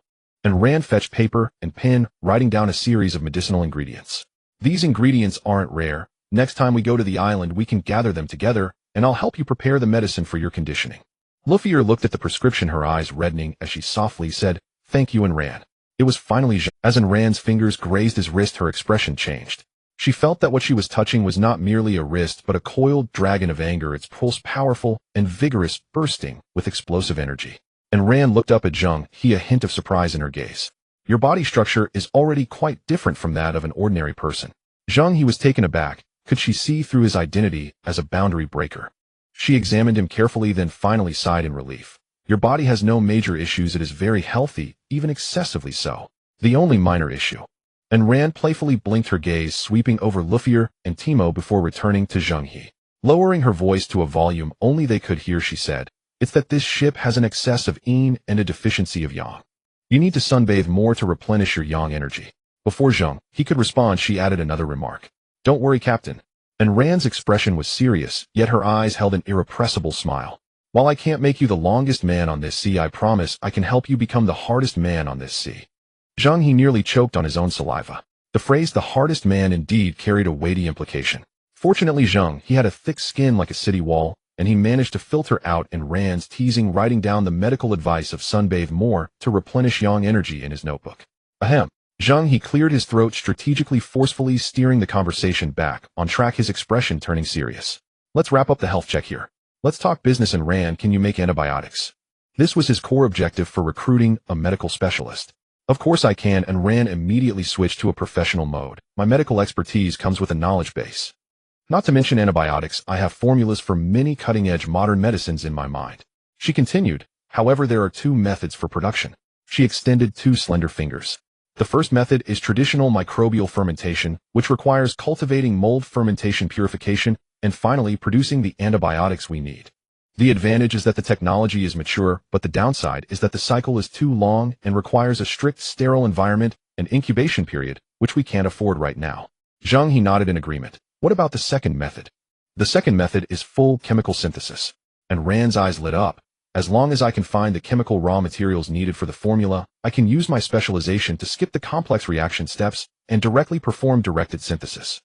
And Ran fetched paper and pen, writing down a series of medicinal ingredients. These ingredients aren't rare. Next time we go to the island we can gather them together, and I'll help you prepare the medicine for your conditioning. Luffy looked at the prescription, her eyes reddening as she softly said, Thank you, and Ran. It was finally Zheng. As Ran's fingers grazed his wrist her expression changed. She felt that what she was touching was not merely a wrist but a coiled dragon of anger, its pulse powerful and vigorous, bursting with explosive energy. And Ran looked up at Zheng He, a hint of surprise in her gaze. Your body structure is already quite different from that of an ordinary person. Zheng He was taken aback. Could she see through his identity as a boundary breaker? She examined him carefully, then finally sighed in relief. Your body has no major issues, it is very healthy, even excessively so. The only minor issue. And Ran playfully blinked, her gaze sweeping over Luffy and Timo before returning to Zheng He. Lowering her voice to a volume only they could hear, she said, It's that this ship has an excess of yin and a deficiency of yang. You need to sunbathe more to replenish your yang energy. Before Zheng He could respond, she added another remark. Don't worry, Captain. And Ran's expression was serious, yet her eyes held an irrepressible smile. While I can't make you the longest man on this sea, I promise I can help you become the hardest man on this sea. Zheng He nearly choked on his own saliva. The phrase the hardest man indeed carried a weighty implication. Fortunately Zheng He had a thick skin like a city wall, and he managed to filter out in Ran's teasing, writing down the medical advice of sunbathe more to replenish yang energy in his notebook. Ahem. Zheng He cleared his throat, strategically forcefully steering the conversation back on track, his expression turning serious. Let's wrap up the health check here. Let's talk business. And Ran, can you make antibiotics? This was his core objective for recruiting a medical specialist. Of course I can, and Ran immediately switched to a professional mode. My medical expertise comes with a knowledge base. Not to mention antibiotics, I have formulas for many cutting-edge modern medicines in my mind. She continued, however there are 2 methods for production. She extended 2 slender fingers. The first method is traditional microbial fermentation, which requires cultivating mold fermentation, purification, and finally producing the antibiotics we need. The advantage is that the technology is mature, but the downside is that the cycle is too long and requires a strict sterile environment and incubation period, which we can't afford right now. Zheng He nodded in agreement. What about the second method? The second method is full chemical synthesis. And Rand's eyes lit up. As long as I can find the chemical raw materials needed for the formula, I can use my specialization to skip the complex reaction steps and directly perform directed synthesis.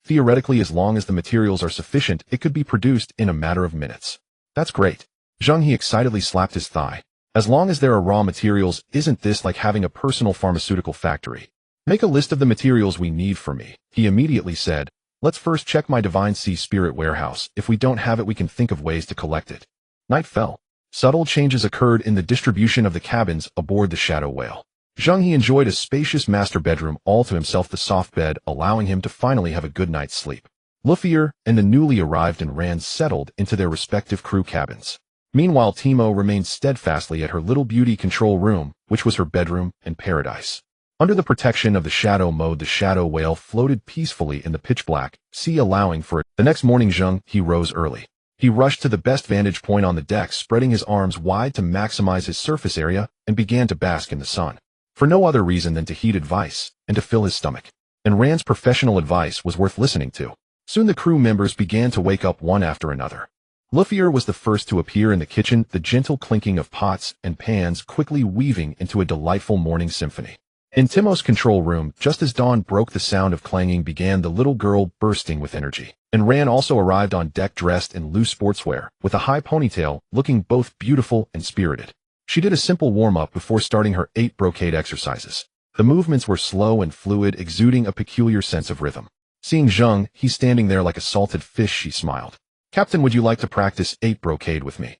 Theoretically, as long as the materials are sufficient, it could be produced in a matter of minutes. That's great. Zheng He excitedly slapped his thigh. As long as there are raw materials, isn't this like having a personal pharmaceutical factory? Make a list of the materials we need for me, he immediately said. Let's first check my Divine Sea Spirit warehouse. If we don't have it, we can think of ways to collect it. Night fell. Subtle changes occurred in the distribution of the cabins aboard the Shadow Whale. Zheng He enjoyed a spacious master bedroom all to himself, the soft bed allowing him to finally have a good night's sleep. Luffy and the newly arrived and Rand settled into their respective crew cabins. Meanwhile, Timo remained steadfastly at her little beauty control room, which was her bedroom and paradise. Under the protection of the shadow mode, the Shadow Whale floated peacefully in the pitch-black sea, allowing for it. The next morning, Zheng He rose early. He rushed to the best vantage point on the deck, spreading his arms wide to maximize his surface area, and began to bask in the sun. For no other reason than to heed advice and to fill his stomach. And Rand's professional advice was worth listening to. Soon the crew members began to wake up one after another. Luffy was the first to appear in the kitchen, the gentle clinking of pots and pans quickly weaving into a delightful morning symphony. In Timo's control room, just as dawn broke, the sound of clanging began, the little girl bursting with energy. And Rand also arrived on deck dressed in loose sportswear, with a high ponytail, looking both beautiful and spirited. She did a simple warm-up before starting her 8 brocade exercises. The movements were slow and fluid, exuding a peculiar sense of rhythm. Seeing Zheng He standing there like a salted fish, she smiled. Captain, would you like to practice 8 brocade with me?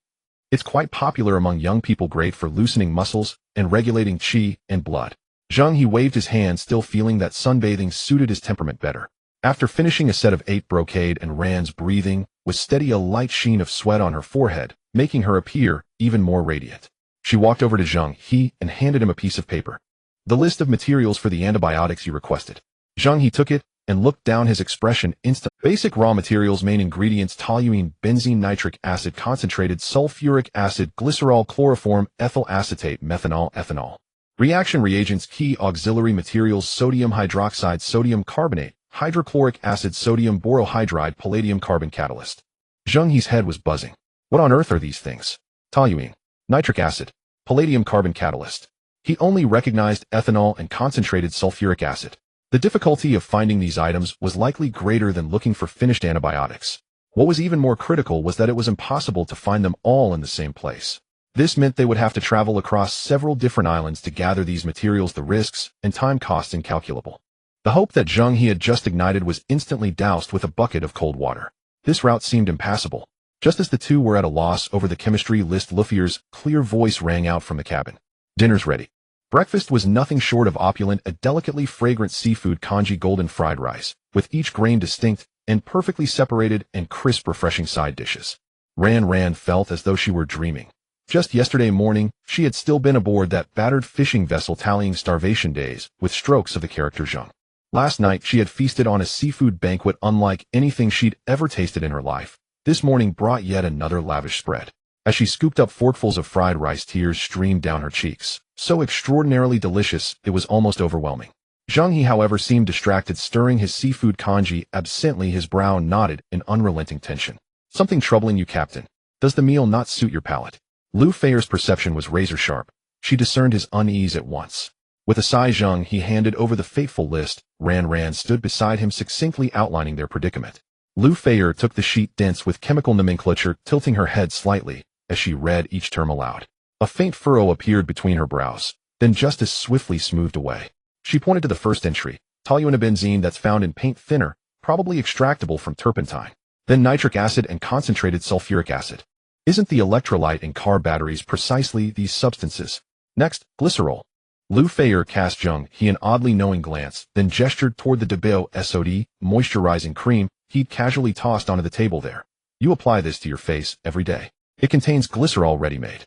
It's quite popular among young people, great for loosening muscles and regulating chi and blood. Zheng He waved his hand, still feeling that sunbathing suited his temperament better. After finishing a set of 8 brocade, and Rand's breathing was steady, a light sheen of sweat on her forehead, making her appear even more radiant. She walked over to Zheng He and handed him a piece of paper. The list of materials for the antibiotics you requested. Zheng He took it and looked down, his expression instant. Basic raw materials, main ingredients: toluene, benzene, nitric acid, concentrated sulfuric acid, glycerol, chloroform, ethyl acetate, methanol, ethanol. Reaction reagents: key auxiliary materials: sodium hydroxide, sodium carbonate, hydrochloric acid, sodium borohydride, palladium carbon catalyst. Zheng He's head was buzzing. What on earth are these things? Toluene, nitric acid, palladium carbon catalyst. He only recognized ethanol and concentrated sulfuric acid. The difficulty of finding these items was likely greater than looking for finished antibiotics. What was even more critical was that it was impossible to find them all in the same place. This meant they would have to travel across several different islands to gather these materials, the risks and time costs incalculable. The hope that Zheng He had just ignited was instantly doused with a bucket of cold water. This route seemed impassable. Just as the two were at a loss over the chemistry list, Luffy's clear voice rang out from the cabin. Dinner's ready. Breakfast was nothing short of opulent, a delicately fragrant seafood congee, golden fried rice, with each grain distinct and perfectly separated, and crisp, refreshing side dishes. Rand felt as though she were dreaming. Just yesterday morning, she had still been aboard that battered fishing vessel, tallying starvation days with strokes of the character Zheng. Last night, she had feasted on a seafood banquet unlike anything she'd ever tasted in her life. This morning brought yet another lavish spread. As she scooped up forkfuls of fried rice, tears streamed down her cheeks. So extraordinarily delicious, it was almost overwhelming. Zheng He, however, seemed distracted, stirring his seafood congee absently, his brow knotted in unrelenting tension. Something troubling you, Captain? Does the meal not suit your palate? Lu Feier's perception was razor-sharp. She discerned his unease at once. With a sigh, Zheng He handed over the fateful list. Rand stood beside him, succinctly outlining their predicament. Lu Feier took the sheet, dense with chemical nomenclature, tilting her head slightly as she read each term aloud. A faint furrow appeared between her brows, then just as swiftly smoothed away. She pointed to the first entry: toluenobenzene, that's found in paint thinner, probably extractable from turpentine. Then nitric acid and concentrated sulfuric acid. Isn't the electrolyte in car batteries precisely these substances? Next, glycerol. Lu Feier cast Zheng He an oddly knowing glance, then gestured toward the Debeo SOD, moisturizing cream, he'd casually tossed onto the table there. You apply this to your face every day. It contains glycerol ready-made.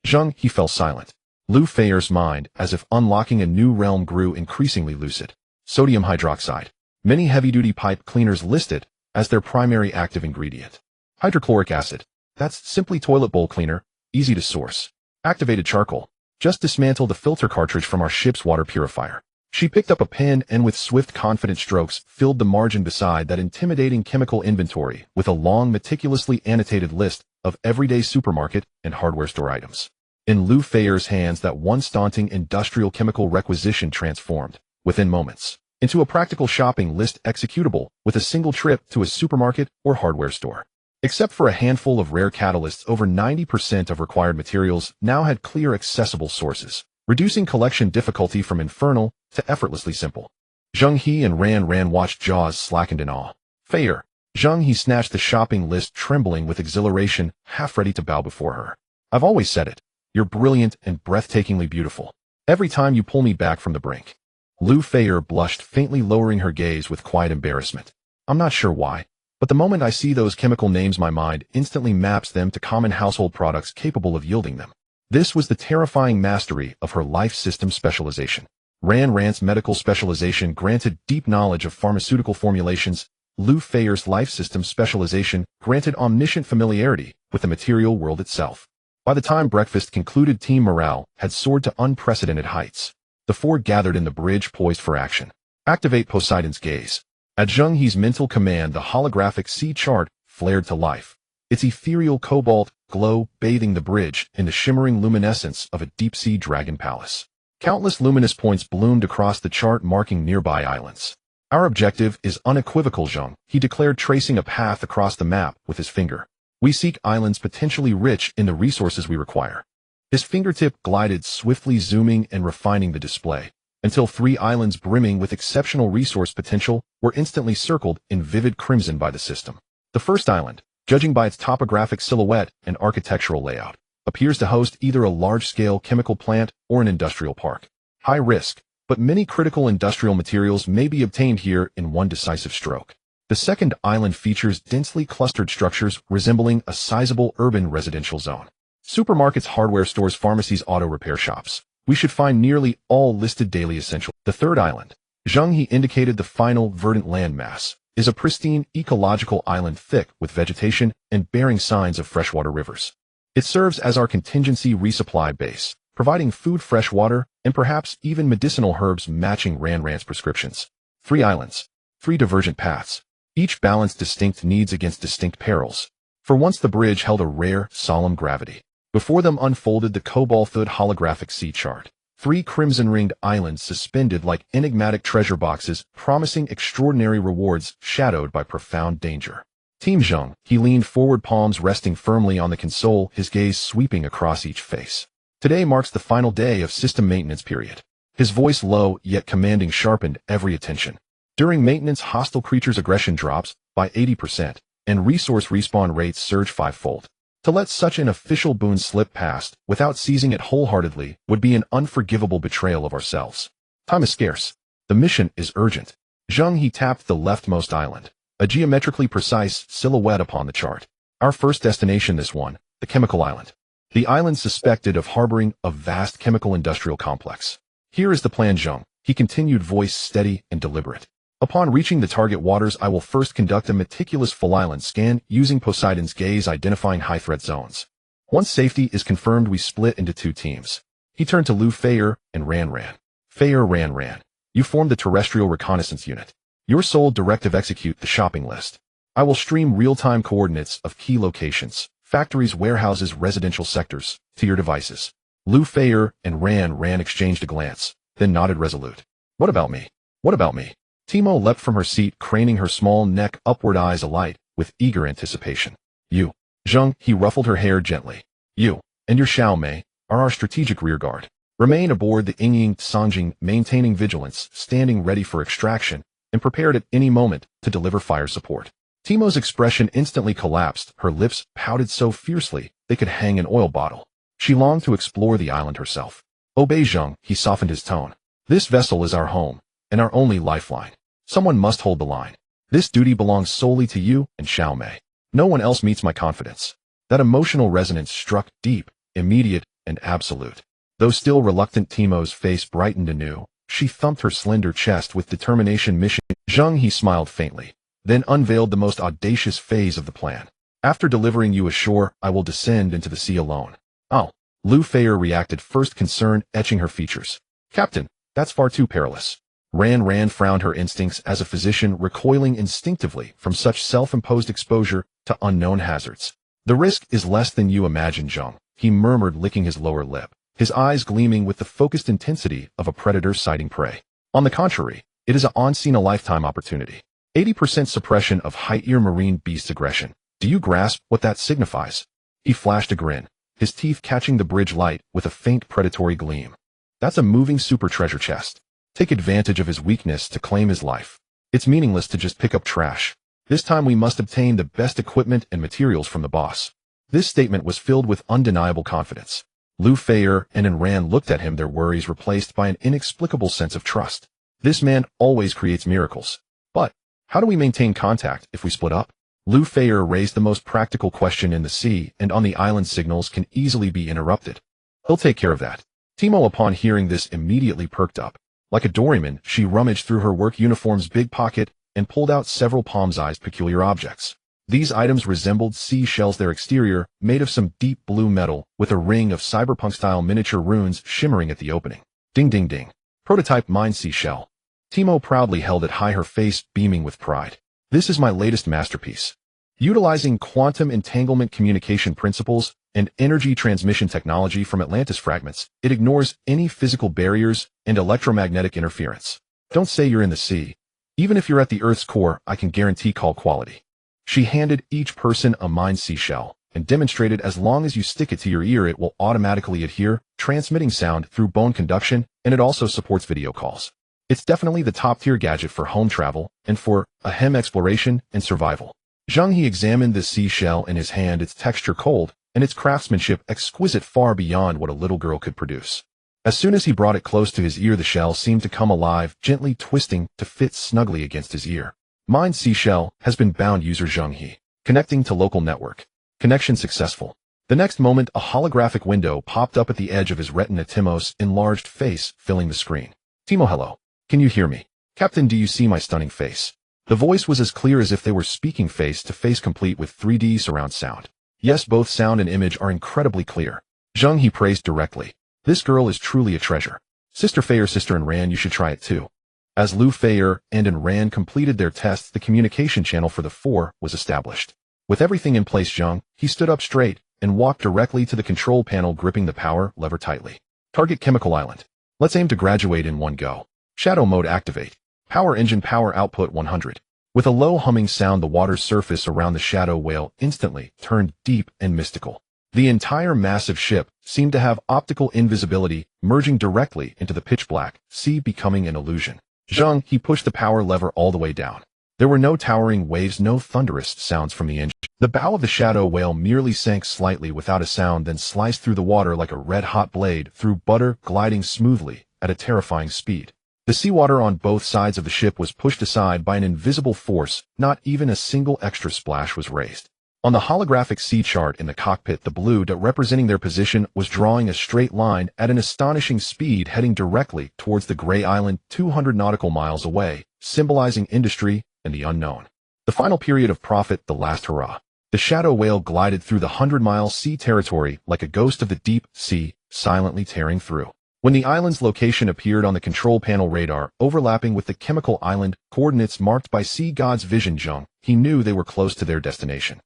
Zheng He fell silent. Lu Feier's mind, as if unlocking a new realm, grew increasingly lucid. Sodium hydroxide. Many heavy-duty pipe cleaners listed as their primary active ingredient. Hydrochloric acid. That's simply toilet bowl cleaner, easy to source. Activated charcoal. Just dismantle the filter cartridge from our ship's water purifier. She picked up a pen and with swift, confident strokes filled the margin beside that intimidating chemical inventory with a long, meticulously annotated list of everyday supermarket and hardware store items. In Lu Feier's hands, that once daunting industrial chemical requisition transformed, within moments, into a practical shopping list executable with a single trip to a supermarket or hardware store. Except for a handful of rare catalysts, over 90% of required materials now had clear, accessible sources, reducing collection difficulty from infernal to effortlessly simple. Zheng He and Ran watched, jaws slackened in awe. Feier. Zheng He snatched the shopping list, trembling with exhilaration, half ready to bow before her. I've always said it. You're brilliant and breathtakingly beautiful. Every time you pull me back from the brink. Lu Feier blushed, faintly lowering her gaze with quiet embarrassment. I'm not sure why, but the moment I see those chemical names, my mind instantly maps them to common household products capable of yielding them. This was the terrifying mastery of her life system specialization. Ran's medical specialization granted deep knowledge of pharmaceutical formulations. Lu Feier's life system specialization granted omniscient familiarity with the material world itself. By the time breakfast concluded, team morale had soared to unprecedented heights. The four gathered in the bridge, poised for action. Activate Poseidon's gaze. At Zheng He's mental command, the holographic sea chart flared to life, its ethereal cobalt glow bathing the bridge in the shimmering luminescence of a deep-sea dragon palace. Countless luminous points bloomed across the chart, marking nearby islands. Our objective is unequivocal, Zheng He declared, tracing a path across the map with his finger. We seek islands potentially rich in the resources we require. His fingertip glided swiftly, zooming and refining the display, until 3 islands brimming with exceptional resource potential were instantly circled in vivid crimson by the system. The first island, judging by its topographic silhouette and architectural layout, appears to host either a large-scale chemical plant or an industrial park. High risk, but many critical industrial materials may be obtained here in one decisive stroke. The second island features densely clustered structures resembling a sizable urban residential zone. Supermarkets, hardware stores, pharmacies, auto repair shops. We should find nearly all listed daily essentials. The third island, Zheng He indicated the final verdant landmass, is a pristine ecological island thick with vegetation and bearing signs of freshwater rivers. It serves as our contingency resupply base, providing food, fresh water, and perhaps even medicinal herbs matching Ran's prescriptions. 3 islands, 3 divergent paths, each balanced distinct needs against distinct perils. For once the bridge held a rare, solemn gravity. Before them unfolded the cobalt-hood holographic sea chart. 3 crimson-ringed islands suspended like enigmatic treasure boxes, promising extraordinary rewards shadowed by profound danger. Team Zheng He leaned forward, palms resting firmly on the console, his gaze sweeping across each face. Today marks the final day of system maintenance period. His voice, low yet commanding, sharpened every attention. During maintenance, hostile creatures' aggression drops by 80%, and resource respawn rates surge 5-fold. To let such an official boon slip past without seizing it wholeheartedly would be an unforgivable betrayal of ourselves. Time is scarce. The mission is urgent. Zheng He tapped the leftmost island, a geometrically precise silhouette upon the chart. Our first destination, this one, the chemical island. The island suspected of harboring a vast chemical industrial complex. Here is the plan, Zheng He continued, voice steady and deliberate. Upon reaching the target waters, I will first conduct a meticulous full island scan using Poseidon's gaze, identifying high-threat zones. Once safety is confirmed, we split into 2 teams. He turned to Lu Feier and Ran. Feier, Ran. You form the terrestrial reconnaissance unit. Your sole directive: execute the shopping list. I will stream real-time coordinates of key locations, factories, warehouses, residential sectors, to your devices. Lu Feier and Ran exchanged a glance, then nodded resolute. What about me? What about me? Timo leapt from her seat, craning her small neck upward, eyes alight with eager anticipation. You. Zheng He ruffled her hair gently. You, and your Xiao Mei, are our strategic rearguard. Remain aboard the Yingying Sanjing, maintaining vigilance, standing ready for extraction, and prepared at any moment to deliver fire support. Timo's expression instantly collapsed, her lips pouted so fiercely they could hang an oil bottle. She longed to explore the island herself. Obey, Zheng He softened his tone. This vessel is our home, and our only lifeline. Someone must hold the line. This duty belongs solely to you and Xiao Mei. No one else meets my confidence. That emotional resonance struck deep, immediate, and absolute. Though still reluctant, Timo's face brightened anew. She thumped her slender chest with determination. Mission. Zheng He smiled faintly, then unveiled the most audacious phase of the plan. After delivering you ashore, I will descend into the sea alone. Oh. Lu Feier reacted, first concern etching her features. Captain, that's far too perilous. Ran frowned, her instincts as a physician recoiling instinctively from such self-imposed exposure to unknown hazards. The risk is less than you imagine, Zheng, he murmured, licking his lower lip, his eyes gleaming with the focused intensity of a predator sighting prey. On the contrary, it is a once-in-a-lifetime opportunity. 80% suppression of high-tier marine beast aggression. Do you grasp what that signifies? He flashed a grin, his teeth catching the bridge light with a faint predatory gleam. That's a moving super treasure chest. Take advantage of his weakness to claim his life. It's meaningless to just pick up trash. This time we must obtain the best equipment and materials from the boss. This statement was filled with undeniable confidence. Lu Feier and Ran looked at him, their worries replaced by an inexplicable sense of trust. This man always creates miracles. But how do we maintain contact if we split up? Lu Feier raised the most practical question. In the sea and on the island, signals can easily be interrupted. He'll take care of that. Timo, upon hearing this, immediately perked up. Like a doryman, she rummaged through her work uniform's big pocket and pulled out several palm-sized peculiar objects. These items resembled seashells, their exterior made of some deep blue metal with a ring of cyberpunk-style miniature runes shimmering at the opening. Ding ding ding. Prototype mine seashell. Timo proudly held it high, her face beaming with pride. This is my latest masterpiece. Utilizing quantum entanglement communication principles and energy transmission technology from Atlantis fragments, it ignores any physical barriers and electromagnetic interference. Don't say you're in the sea. Even if you're at the Earth's core, I can guarantee call quality. She handed each person a mine seashell and demonstrated as long as you stick it to your ear, it will automatically adhere, transmitting sound through bone conduction, and it also supports video calls. It's definitely the top-tier gadget for home travel and for ahem exploration and survival. Zheng He examined the seashell in his hand, its texture cold, and its craftsmanship exquisite, far beyond what a little girl could produce. As soon as he brought it close to his ear, the shell seemed to come alive, gently twisting to fit snugly against his ear. Mine seashell has been bound, user Zheng He. Connecting to local network. Connection successful. The next moment, a holographic window popped up at the edge of his retina, Timo's enlarged face filling the screen. Timo, hello. Can you hear me? Captain, do you see my stunning face? The voice was as clear as if they were speaking face to face, complete with 3D surround sound. Yes, both sound and image are incredibly clear. Zheng He praised directly. This girl is truly a treasure. Sister Feier, Sister Ran, you should try it too. As Lu Feier and Ran completed their tests, the communication channel for the four was established. With everything in place, Zheng He stood up straight and walked directly to the control panel, gripping the power lever tightly. Target Chemical Island. Let's aim to graduate in one go. Shadow mode activate. Power engine power output 100. With a low humming sound, the water's surface around the shadow whale instantly turned deep and mystical. The entire massive ship seemed to have optical invisibility, merging directly into the pitch-black sea, becoming an illusion. Zheng He pushed the power lever all the way down. There were no towering waves, no thunderous sounds from the engine. The bow of the shadow whale merely sank slightly without a sound, then sliced through the water like a red-hot blade through butter, gliding smoothly at a terrifying speed. The seawater on both sides of the ship was pushed aside by an invisible force. Not even a single extra splash was raised. On the holographic sea chart in the cockpit, the blue dot representing their position was drawing a straight line at an astonishing speed, heading directly towards the gray island 200 nautical miles away, symbolizing industry and the unknown. The final period of profit, the last hurrah. The shadow whale glided through the 100-mile sea territory like a ghost of the deep sea, silently tearing through. When the island's location appeared on the control panel radar, overlapping with the chemical island coordinates marked by Sea God's vision, Zheng He knew they were close to their destination.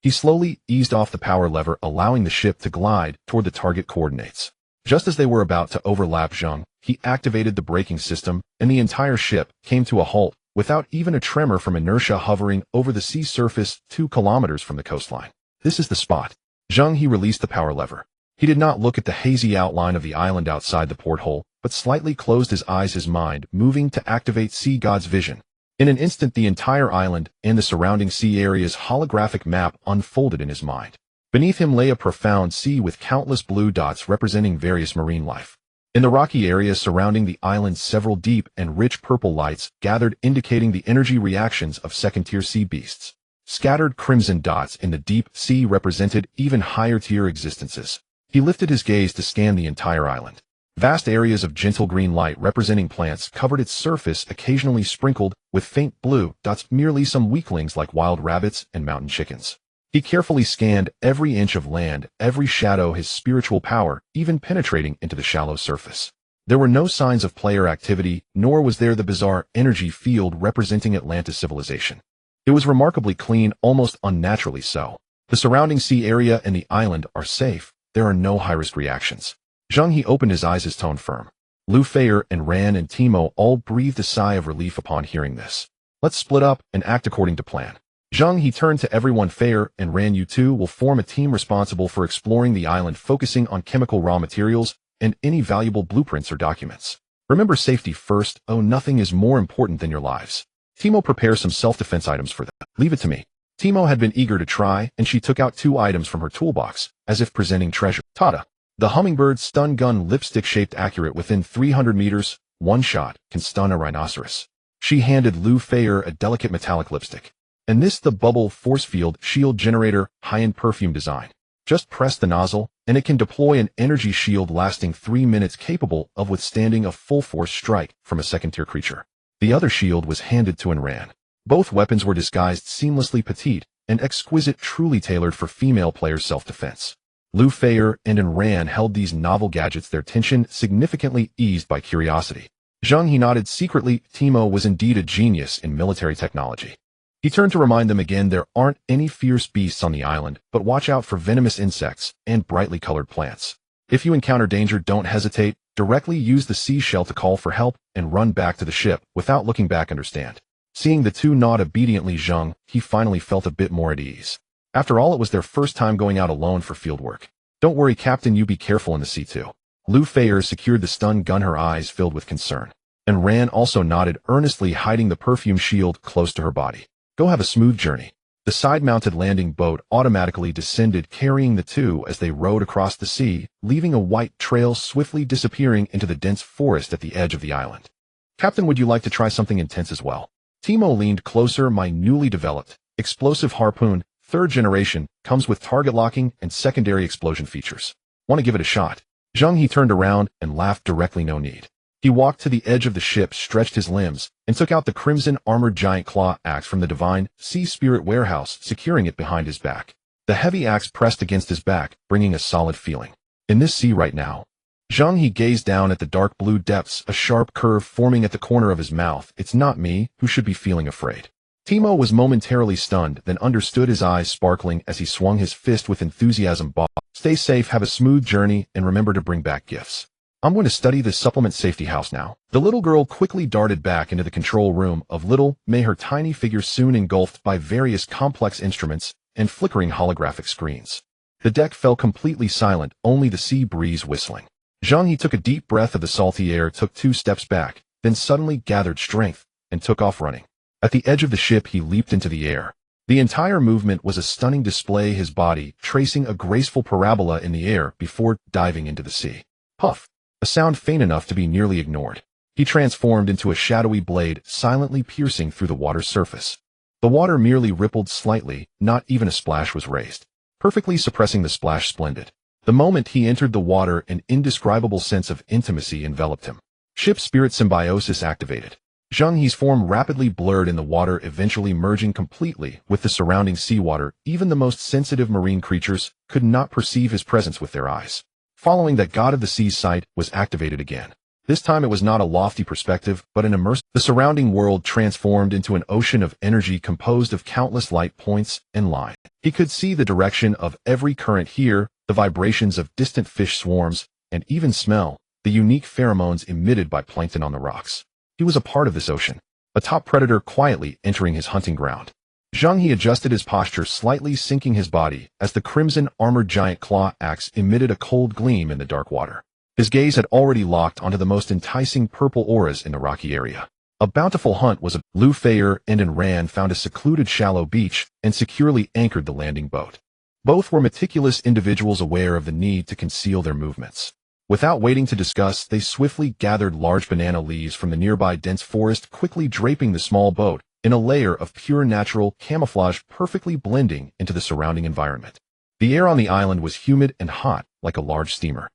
He slowly eased off the power lever, allowing the ship to glide toward the target coordinates. Just as they were about to overlap, Zheng He activated the braking system, and the entire ship came to a halt, without even a tremor from inertia, hovering over the sea surface 2 kilometers from the coastline. This is the spot. Zheng He released the power lever. He did not look at the hazy outline of the island outside the porthole, but slightly closed his eyes, his mind moving to activate Sea God's vision. In an instant, the entire island and the surrounding sea area's holographic map unfolded in his mind. Beneath him lay a profound sea with countless blue dots representing various marine life. In the rocky area surrounding the island, several deep and rich purple lights gathered, indicating the energy reactions of second-tier sea beasts. Scattered crimson dots in the deep sea represented even higher-tier existences. He lifted his gaze to scan the entire island. Vast areas of gentle green light representing plants covered its surface, occasionally sprinkled with faint blue dots, merely some weaklings like wild rabbits and mountain chickens. He carefully scanned every inch of land, every shadow, his spiritual power, even penetrating into the shallow surface. There were no signs of player activity, nor was there the bizarre energy field representing Atlantis civilization. It was remarkably clean, almost unnaturally so. The surrounding sea area and the island are safe. There are no high-risk reactions. Zheng He opened his eyes, his tone firm. Lu Feier and Ran and Timo all breathed a sigh of relief upon hearing this. Let's split up and act according to plan. Zheng He turned to everyone. Feier and Ran, you two will form a team responsible for exploring the island, focusing on chemical raw materials and any valuable blueprints or documents. Remember safety first. Oh, nothing is more important than your lives. Timo, prepare some self-defense items for them. Leave it to me. Timo had been eager to try, and she took out 2 items from her toolbox, as if presenting treasure. Tada! The Hummingbird stun gun, lipstick-shaped, accurate within 300 meters. One shot can stun a rhinoceros. She handed Lu Feier a delicate metallic lipstick. And this, the bubble force field shield generator, high-end perfume design. Just press the nozzle, and it can deploy an energy shield lasting 3 minutes, capable of withstanding a full-force strike from a second-tier creature. The other shield was handed to Ran. Both weapons were disguised seamlessly, petite and exquisite, truly tailored for female players' self-defense. Lu Feier and Ran held these novel gadgets, their tension significantly eased by curiosity. Zheng He nodded secretly. Timo was indeed a genius in military technology. He turned to remind them again, there aren't any fierce beasts on the island, but watch out for venomous insects and brightly colored plants. If you encounter danger, don't hesitate. Directly use the seashell to call for help and run back to the ship without looking back. Understand? Seeing the two nod obediently, Zheng He finally felt a bit more at ease. After all, it was their first time going out alone for fieldwork. Don't worry, Captain, you be careful in the sea too. Lu Feier secured the stun gun, her eyes filled with concern. And Ran also nodded earnestly, hiding the perfume shield close to her body. Go have a smooth journey. The side-mounted landing boat automatically descended, carrying the two as they rowed across the sea, leaving a white trail swiftly disappearing into the dense forest at the edge of the island. Captain, would you like to try something intense as well? Timo leaned closer. My newly developed explosive harpoon, 3rd generation, comes with target locking and secondary explosion features. Want to give it a shot? Zheng He turned around and laughed directly. No need. He walked to the edge of the ship, stretched his limbs, and took out the crimson armored giant claw axe from the divine sea spirit warehouse, securing it behind his back. The heavy axe pressed against his back, bringing a solid feeling. In this sea right now. Zheng He gazed down at the dark blue depths, a sharp curve forming at the corner of his mouth. It's not me who should be feeling afraid. Timo was momentarily stunned, then understood, his eyes sparkling as he swung his fist with enthusiasm. Boss, stay safe, have a smooth journey, and remember to bring back gifts. I'm going to study this supplement safety house now. The little girl quickly darted back into the control room of Little May, her tiny figure soon engulfed by various complex instruments and flickering holographic screens. The deck fell completely silent, only the sea breeze whistling. Zheng He took a deep breath of the salty air, took 2 steps back, then suddenly gathered strength and took off running. At the edge of the ship, he leaped into the air. The entire movement was a stunning display, his body tracing a graceful parabola in the air before diving into the sea. Puff! A sound faint enough to be nearly ignored. He transformed into a shadowy blade, silently piercing through the water's surface. The water merely rippled slightly, not even a splash was raised, perfectly suppressing the splash. Splendid. The moment he entered the water, an indescribable sense of intimacy enveloped him. Ship spirit symbiosis activated. Zheng He's form rapidly blurred in the water, eventually merging completely with the surrounding seawater. Even the most sensitive marine creatures could not perceive his presence with their eyes. Following that, God of the Sea's sight was activated again. This time it was not a lofty perspective, but an immersive. The surrounding world transformed into an ocean of energy composed of countless light points and lines. He could see the direction of every current, hear the vibrations of distant fish swarms, and even smell the unique pheromones emitted by plankton on the rocks. He was a part of this ocean, a top predator quietly entering his hunting ground. Zheng He adjusted his posture, slightly sinking his body as the crimson armored giant claw axe emitted a cold gleam in the dark water. His gaze had already locked onto the most enticing purple auras in the rocky area. A bountiful hunt was. Lu Feier and Ran found a secluded shallow beach and securely anchored the landing boat. Both were meticulous individuals, aware of the need to conceal their movements. Without waiting to discuss, they swiftly gathered large banana leaves from the nearby dense forest, quickly draping the small boat in a layer of pure natural camouflage, perfectly blending into the surrounding environment. The air on the island was humid and hot, like a large steamer.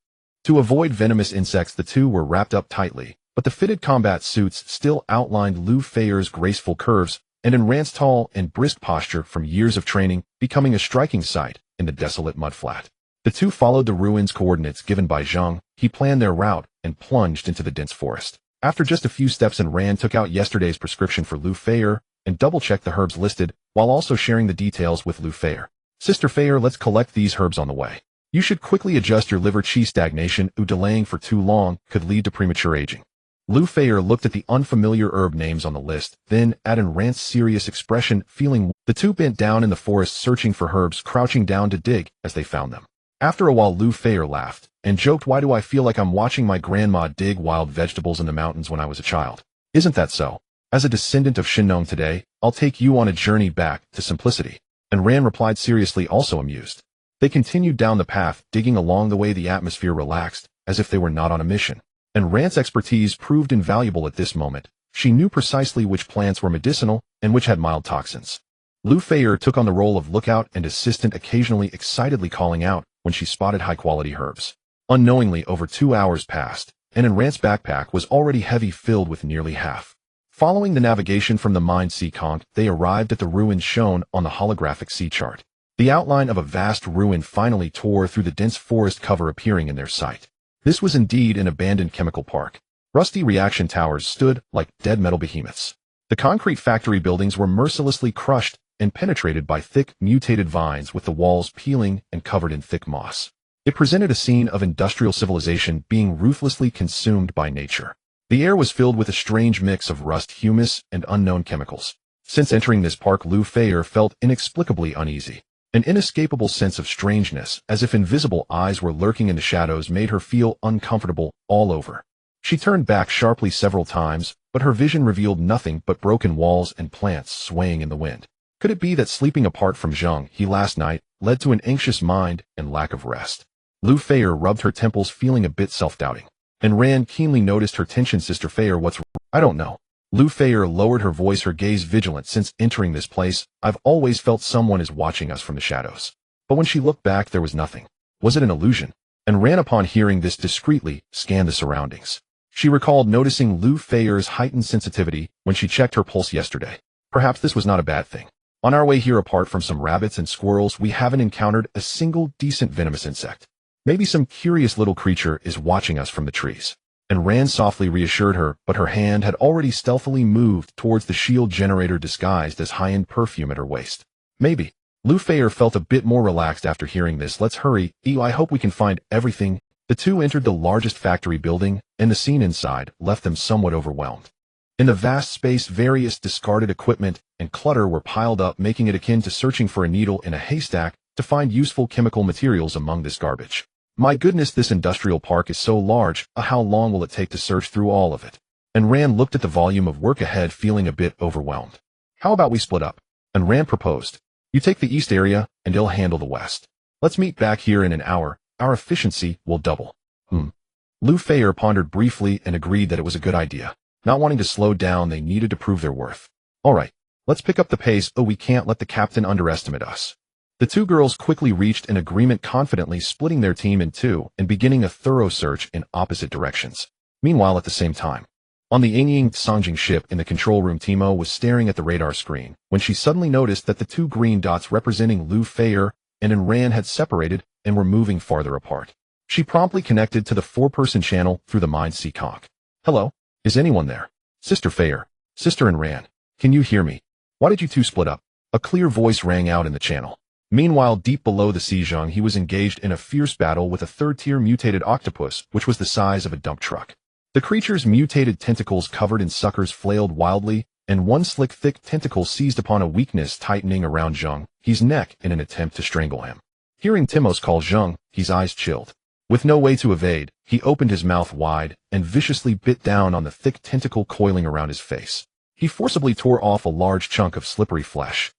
To avoid venomous insects, the two were wrapped up tightly, but the fitted combat suits still outlined Lu Feier's graceful curves, and in Rand's tall and brisk posture from years of training, becoming a striking sight in the desolate mudflat. The two followed the ruins' coordinates given by Zheng. He planned their route and plunged into the dense forest. After just a few steps, Rand took out yesterday's prescription for Lu Feier and double-checked the herbs listed, while also sharing the details with Lu Feier. Sister Feier, let's collect these herbs on the way. You should quickly adjust your liver qi stagnation, delaying for too long could lead to premature aging. Lu Feier looked at the unfamiliar herb names on the list, then at Rand's serious expression, feeling the two bent down in the forest searching for herbs, crouching down to dig as they found them. After a while, Lu Feier laughed and joked, "Why do I feel like I'm watching my grandma dig wild vegetables in the mountains when I was a child? Isn't that so? As a descendant of Shinnong today, I'll take you on a journey back to simplicity." And Rand replied seriously, also amused. They continued down the path, digging along the way. The atmosphere relaxed, as if they were not on a mission. And Rand's expertise proved invaluable at this moment. She knew precisely which plants were medicinal and which had mild toxins. Lu Feier took on the role of lookout and assistant, occasionally excitedly calling out when she spotted high-quality herbs. Unknowingly, over 2 hours passed, and Rand's backpack was already heavy, filled with nearly half. Following the navigation from the mined sea conch, they arrived at the ruins shown on the holographic sea chart. The outline of a vast ruin finally tore through the dense forest cover, appearing in their sight. This was indeed an abandoned chemical park. Rusty reaction towers stood like dead metal behemoths. The concrete factory buildings were mercilessly crushed and penetrated by thick, mutated vines, with the walls peeling and covered in thick moss. It presented a scene of industrial civilization being ruthlessly consumed by nature. The air was filled with a strange mix of rust, humus, and unknown chemicals. Since entering this park, Lu Feier felt inexplicably uneasy. An inescapable sense of strangeness, as if invisible eyes were lurking in the shadows, made her feel uncomfortable all over. She turned back sharply several times, but her vision revealed nothing but broken walls and plants swaying in the wind. Could it be that sleeping apart from Zheng He last night led to an anxious mind and lack of rest? Lu Feier rubbed her temples, feeling a bit self-doubting. And Rand keenly noticed her tension. "Sister Feier, what's wrong?" "I don't know." Lu Feier lowered her voice, her gaze vigilant. "Since entering this place, I've always felt someone is watching us from the shadows." But when she looked back, there was nothing. Was it an illusion? And Rand, upon hearing this, discreetly scanned the surroundings. She recalled noticing Lu Feier's heightened sensitivity when she checked her pulse yesterday. Perhaps this was not a bad thing. On our way here, apart from some rabbits and squirrels, we haven't encountered a single decent venomous insect. Maybe some curious little creature is watching us from the trees. And Rand softly reassured her, but her hand had already stealthily moved towards the shield generator disguised as high-end perfume at her waist. Maybe. Lu Feier felt a bit more relaxed after hearing this. "Let's hurry. I hope we can find everything." The two entered the largest factory building, and the scene inside left them somewhat overwhelmed. In the vast space, various discarded equipment and clutter were piled up, making it akin to searching for a needle in a haystack to find useful chemical materials among this garbage. My goodness, this industrial park is so large, how long will it take to search through all of it? And Rand looked at the volume of work ahead, feeling a bit overwhelmed. "How about we split up?" And Rand proposed. "You take the east area, and I'll handle the west. Let's meet back here in an hour. Our efficiency will double." Lu Feier pondered briefly and agreed that it was a good idea. Not wanting to slow down, they needed to prove their worth. "All right, let's pick up the pace. We can't let the captain underestimate us." The two girls quickly reached an agreement, confidently splitting their team in two and beginning a thorough search in opposite directions. Meanwhile, at the same time, on the Anying Songjing ship in the control room, Timo was staring at the radar screen when she suddenly noticed that the two green dots representing Lu Feier and Rand had separated and were moving farther apart. She promptly connected to the 4-person channel through the mined sea conch. "Hello? Is anyone there? Sister Feier, Sister and Rand, can you hear me? Why did you two split up?" A clear voice rang out in the channel. Meanwhile, deep below the sea, Zheng He was engaged in a fierce battle with a third-tier mutated octopus, which was the size of a dump truck. The creature's mutated tentacles covered in suckers flailed wildly, and one slick, thick tentacle seized upon a weakness, tightening around Zheng He's neck in an attempt to strangle him. Hearing Timos call Zheng He's eyes chilled. With no way to evade, he opened his mouth wide and viciously bit down on the thick tentacle coiling around his face. He forcibly tore off a large chunk of slippery flesh.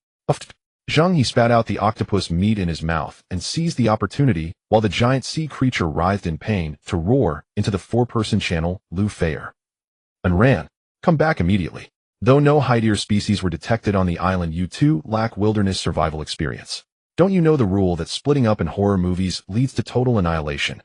Zheng He spat out the octopus meat in his mouth and seized the opportunity, while the giant sea creature writhed in pain, to roar into the 4-person channel. "Lu Feier and Rand, come back immediately. Though no high-tier species were detected on the island, you two lack wilderness survival experience. Don't you know the rule that splitting up in horror movies leads to total annihilation?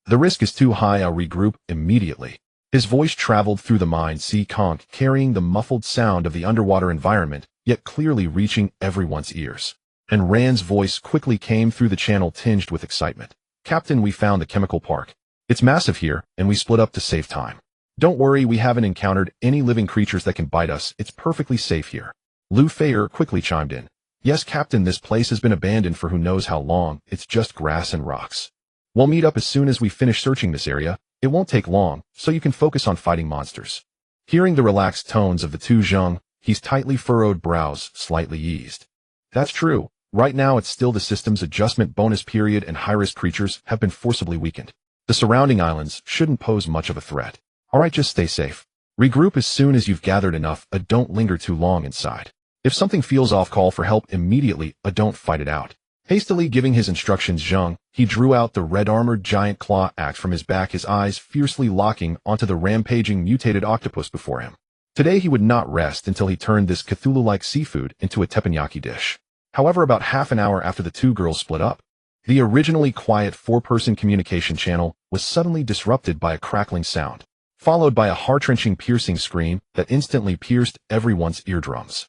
The risk is too high. I'll regroup immediately." His voice traveled through the mined sea conch, carrying the muffled sound of the underwater environment yet clearly reaching everyone's ears. And Rand's voice quickly came through the channel tinged with excitement. Captain, we found the chemical park. It's massive here, and we split up to save time. Don't worry, we haven't encountered any living creatures that can bite us. It's perfectly safe here. Lu Feier quickly chimed in. Yes, Captain, this place has been abandoned for who knows how long. It's just grass and rocks. We'll meet up as soon as we finish searching this area. It won't take long, so you can focus on fighting monsters. Hearing the relaxed tones of the two Zheng, his tightly furrowed brows slightly eased. That's true. Right now it's still the system's adjustment bonus period and high-risk creatures have been forcibly weakened. The surrounding islands shouldn't pose much of a threat. Alright, just stay safe. Regroup as soon as you've gathered enough, don't linger too long inside. If something feels off, call for help immediately, don't fight it out. Hastily giving his instructions Zheng, he drew out the red-armored giant claw axe from his back, his eyes fiercely locking onto the rampaging mutated octopus before him. Today he would not rest until he turned this Cthulhu-like seafood into a teppanyaki dish. However, about half an hour after the two girls split up, the originally quiet four-person communication channel was suddenly disrupted by a crackling sound, followed by a heart-wrenching piercing scream that instantly pierced everyone's eardrums.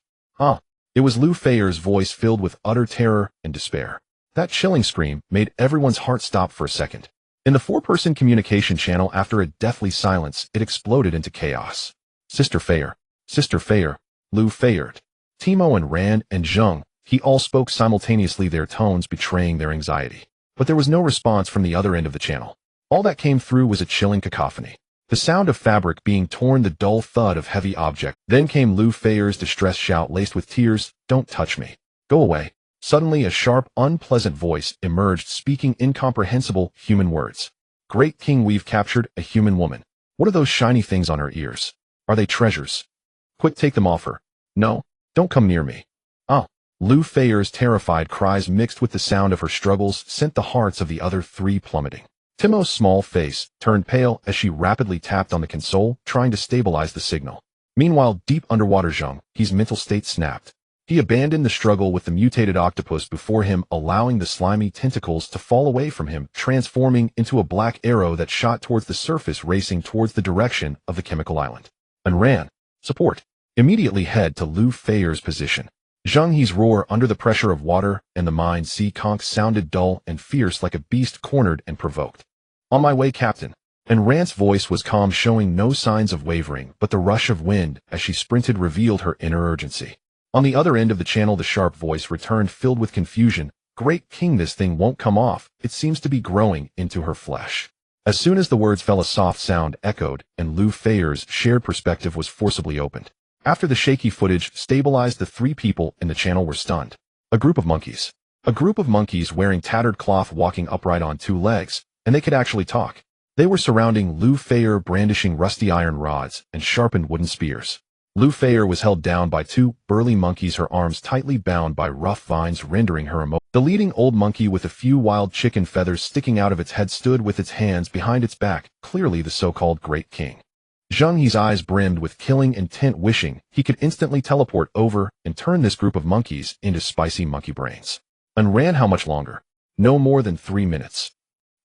It was Lu Feier's voice filled with utter terror and despair. That chilling scream made everyone's heart stop for a second. In the four-person communication channel, after a deathly silence, it exploded into chaos. Sister Feier, Lu Feier, Timo and Rand and Zheng, he all spoke simultaneously, their tones betraying their anxiety. But there was no response from the other end of the channel. All that came through was a chilling cacophony. The sound of fabric being torn, the dull thud of heavy object. Then came Lu Feier's distressed shout laced with tears, "Don't touch me. Go away." Suddenly a sharp, unpleasant voice emerged, speaking incomprehensible human words. "Great King, we've captured a human woman. What are those shiny things on her ears? Are they treasures? Quick, take them off her. No, don't come near me." Lu Feier's terrified cries mixed with the sound of her struggles sent the hearts of the other three plummeting. Timo's small face turned pale as she rapidly tapped on the console, trying to stabilize the signal. Meanwhile, deep underwater, Zheng, his mental state snapped. He abandoned the struggle with the mutated octopus before him, allowing the slimy tentacles to fall away from him, transforming into a black arrow that shot towards the surface, racing towards the direction of the chemical island. And ran. Support. Immediately head to Lu Feier's position. Zheng He's roar under the pressure of water and the mine sea conch sounded dull and fierce, like a beast cornered and provoked. On my way, Captain. And Rand's voice was calm, showing no signs of wavering, but the rush of wind as she sprinted revealed her inner urgency. On the other end of the channel, the sharp voice returned, filled with confusion. "Great King, this thing won't come off. It seems to be growing into her flesh." As soon as the words fell, a soft sound echoed, and Lu Feier's shared perspective was forcibly opened. After the shaky footage stabilized, the three people in the channel were stunned. A group of monkeys. A group of monkeys wearing tattered cloth, walking upright on two legs, and they could actually talk. They were surrounding Lu Feier, brandishing rusty iron rods and sharpened wooden spears. Lu Feier was held down by two burly monkeys, her arms tightly bound by rough vines, rendering her immobile. The leading old monkey, with a few wild chicken feathers sticking out of its head, stood with its hands behind its back, clearly the so-called Great King. Zheng He's eyes brimmed with killing intent, wishing he could instantly teleport over and turn this group of monkeys into spicy monkey brains. And ran how much longer? No more than 3 minutes.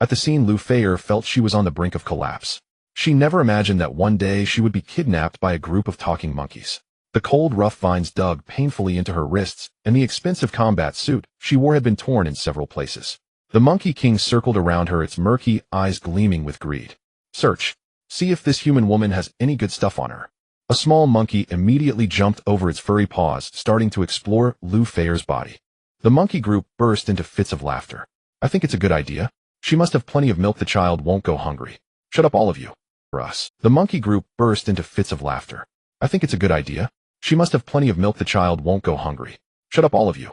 At the scene, Lu Feier felt she was on the brink of collapse. She never imagined that one day she would be kidnapped by a group of talking monkeys. The cold, rough vines dug painfully into her wrists, and the expensive combat suit she wore had been torn in several places. The Monkey King circled around her, its murky eyes gleaming with greed. "Search. See if this human woman has any good stuff on her." A small monkey immediately jumped over its furry paws, starting to explore Lu Feier's body. The monkey group burst into fits of laughter. "I think it's a good idea. She must have plenty of milk. The child won't go hungry. Shut up, all of you." For us. The monkey group burst into fits of laughter. "I think it's a good idea. She must have plenty of milk. The child won't go hungry. Shut up, all of you."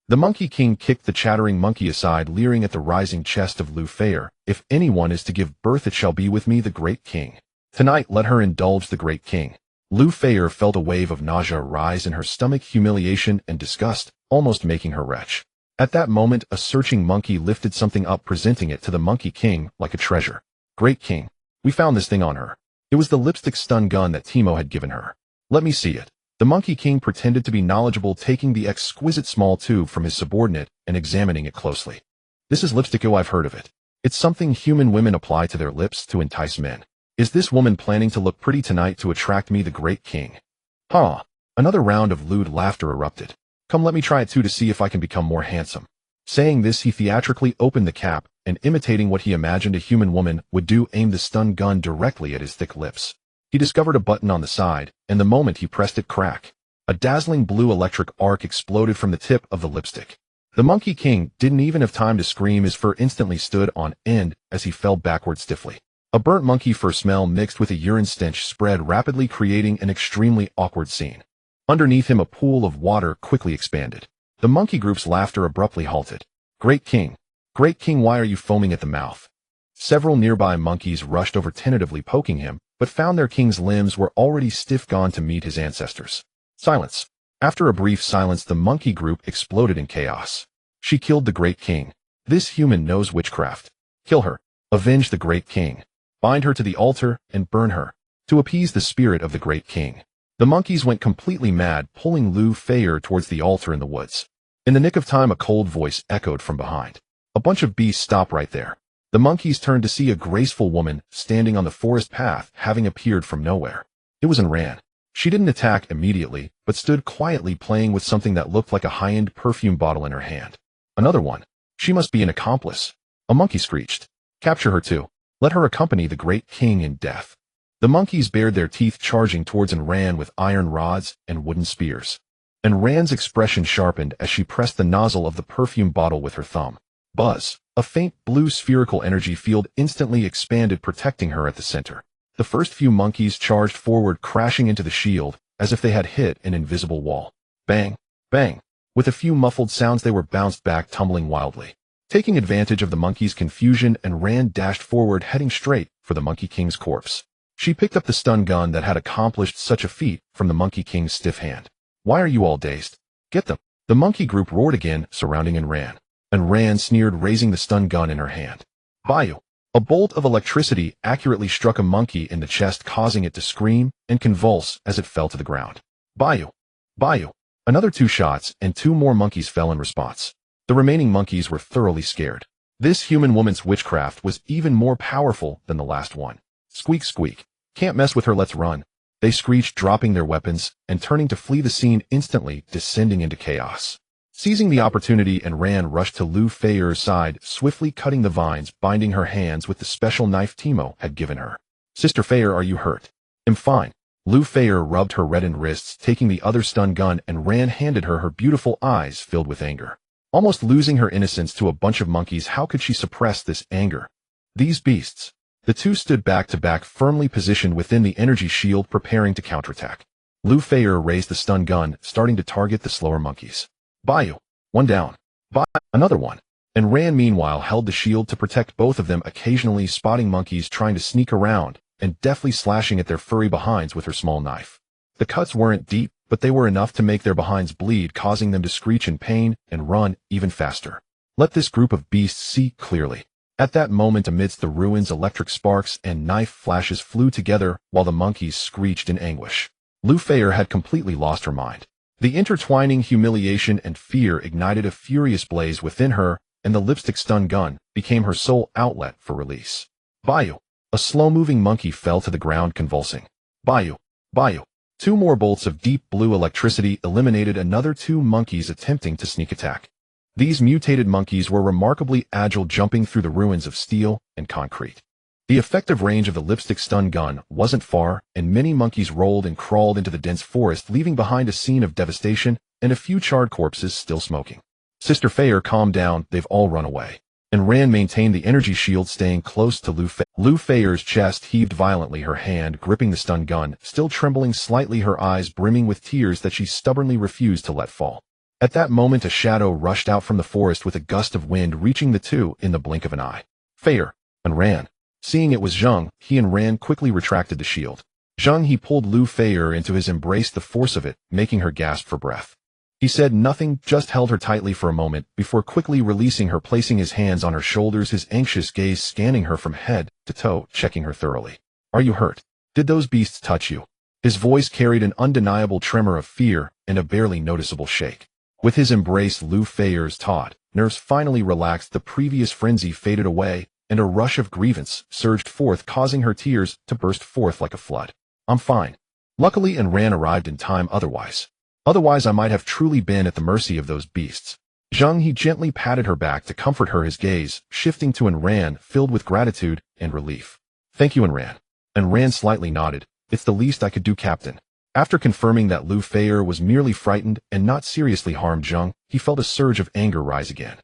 The Monkey King kicked the chattering monkey aside, leering at the rising chest of Lu Feier. "If anyone is to give birth, it shall be with me, the Great King. Tonight let her indulge the Great King." Lu Feier felt a wave of nausea rise in her stomach, humiliation and disgust, almost making her retch. At that moment, a searching monkey lifted something up, presenting it to the Monkey King like a treasure. "Great King, we found this thing on her." It was the lipstick stun gun that Timo had given her. "Let me see it." The Monkey King pretended to be knowledgeable, taking the exquisite small tube from his subordinate and examining it closely. "This is lipstick. Oh, I've heard of it. It's something human women apply to their lips to entice men. Is this woman planning to look pretty tonight to attract me, the Great King?" And Another round of lewd laughter erupted. Come, let me try it too to see if I can become more handsome. Saying this, he theatrically opened the cap and, imitating what he imagined a human woman would do, aimed the stun gun directly at his thick lips. He discovered a button on the side, and the moment he pressed it, crack. A dazzling blue electric arc exploded from the tip of the lipstick. The Monkey King didn't even have time to scream. His fur instantly stood on end as he fell backward stiffly. A burnt monkey fur smell mixed with a urine stench spread rapidly, creating an extremely awkward scene. Underneath him, a pool of water quickly expanded. The monkey group's laughter abruptly halted. Great King, why are you foaming at the mouth? Several nearby monkeys rushed over, tentatively poking him, but found their king's limbs were already stiff, gone to meet his ancestors. Silence. After a brief silence, the monkey group exploded in chaos. She killed the Great King. This human knows witchcraft. Kill her. Avenge the Great King. Bind her to the altar and burn her, to appease the spirit of the Great King. The monkeys went completely mad, pulling Lu Feier towards the altar in the woods. In the nick of time, a cold voice echoed from behind. A bunch of beasts, stop right there. The monkeys turned to see a graceful woman standing on the forest path, having appeared from nowhere. It was Ran. She didn't attack immediately, but stood quietly playing with something that looked like a high-end perfume bottle in her hand. Another one. She must be an accomplice. A monkey screeched. Capture her too. Let her accompany the Great King in death. The monkeys bared their teeth, charging towards Ran with iron rods and wooden spears. Ran's expression sharpened as she pressed the nozzle of the perfume bottle with her thumb. Buzz. A faint blue spherical energy field instantly expanded, protecting her at the center. The first few monkeys charged forward, crashing into the shield, as if they had hit an invisible wall. Bang! Bang! With a few muffled sounds, they were bounced back, tumbling wildly. Taking advantage of the monkeys' confusion, Ran dashed forward, heading straight for the Monkey King's corpse. She picked up the stun gun that had accomplished such a feat from the Monkey King's stiff hand. Why are you all dazed? Get them! The monkey group roared again, surrounding Ran. Ran sneered, raising the stun gun in her hand. Bayou! A bolt of electricity accurately struck a monkey in the chest, causing it to scream and convulse as it fell to the ground. Bayou! Bayou! Another 2 shots, and 2 more monkeys fell in response. The remaining monkeys were thoroughly scared. This human woman's witchcraft was even more powerful than the last one. Squeak, squeak. Can't mess with her, let's run. They screeched, dropping their weapons and turning to flee the scene, instantly descending into chaos. Seizing the opportunity, Ran rushed to Lu Feier's side, swiftly cutting the vines, binding her hands with the special knife Timo had given her. Sister Feier, are you hurt? I'm fine. Lu Feier rubbed her reddened wrists, taking the other stun gun, and Ran handed her beautiful eyes filled with anger. Almost losing her innocence to a bunch of monkeys, how could she suppress this anger? These beasts. The two stood back to back, firmly positioned within the energy shield, preparing to counterattack. Lu Feier raised the stun gun, starting to target the slower monkeys. Bayou. One down. Another one. Ran meanwhile held the shield to protect both of them, occasionally spotting monkeys trying to sneak around and deftly slashing at their furry behinds with her small knife. The cuts weren't deep, but they were enough to make their behinds bleed, causing them to screech in pain and run even faster. Let this group of beasts see clearly. At that moment, amidst the ruins, electric sparks and knife flashes flew together while the monkeys screeched in anguish. Lu Feier had completely lost her mind. The intertwining humiliation and fear ignited a furious blaze within her, and the lipstick stun gun became her sole outlet for release. Bayou. A slow-moving monkey fell to the ground, convulsing. Bayou. Bayou. 2 more bolts of deep blue electricity eliminated another 2 monkeys attempting to sneak attack. These mutated monkeys were remarkably agile, jumping through the ruins of steel and concrete. The effective range of the lipstick stun gun wasn't far, and many monkeys rolled and crawled into the dense forest, leaving behind a scene of devastation and a few charred corpses still smoking. Sister Feier, calm down, they've all run away. Ran maintained the energy shield, staying close to Lu Feier. Lu Feier's chest heaved violently, her hand gripping the stun gun, still trembling slightly, her eyes brimming with tears that she stubbornly refused to let fall. At that moment, a shadow rushed out from the forest with a gust of wind, reaching the two in the blink of an eye. Feier. Ran. Seeing it was Zheng, he and Ran quickly retracted the shield. Zheng He pulled Lu Feier into his embrace, the force of it making her gasp for breath. He said nothing, just held her tightly for a moment before quickly releasing her, placing his hands on her shoulders, his anxious gaze scanning her from head to toe, checking her thoroughly. Are you hurt? Did those beasts touch you? His voice carried an undeniable tremor of fear and a barely noticeable shake. With his embrace, Lu Feier's taut nerves finally relaxed, the previous frenzy faded away, and a rush of grievance surged forth, causing her tears to burst forth like a flood. I'm fine. Luckily, Ran arrived in time otherwise. Otherwise, I might have truly been at the mercy of those beasts. Zheng He gently patted her back to comfort her, his gaze shifting to Ran, filled with gratitude and relief. Thank you, Ran. Ran slightly nodded. It's the least I could do, Captain. After confirming that Lu Feier was merely frightened and not seriously harmed Zheng, he felt a surge of anger rise again.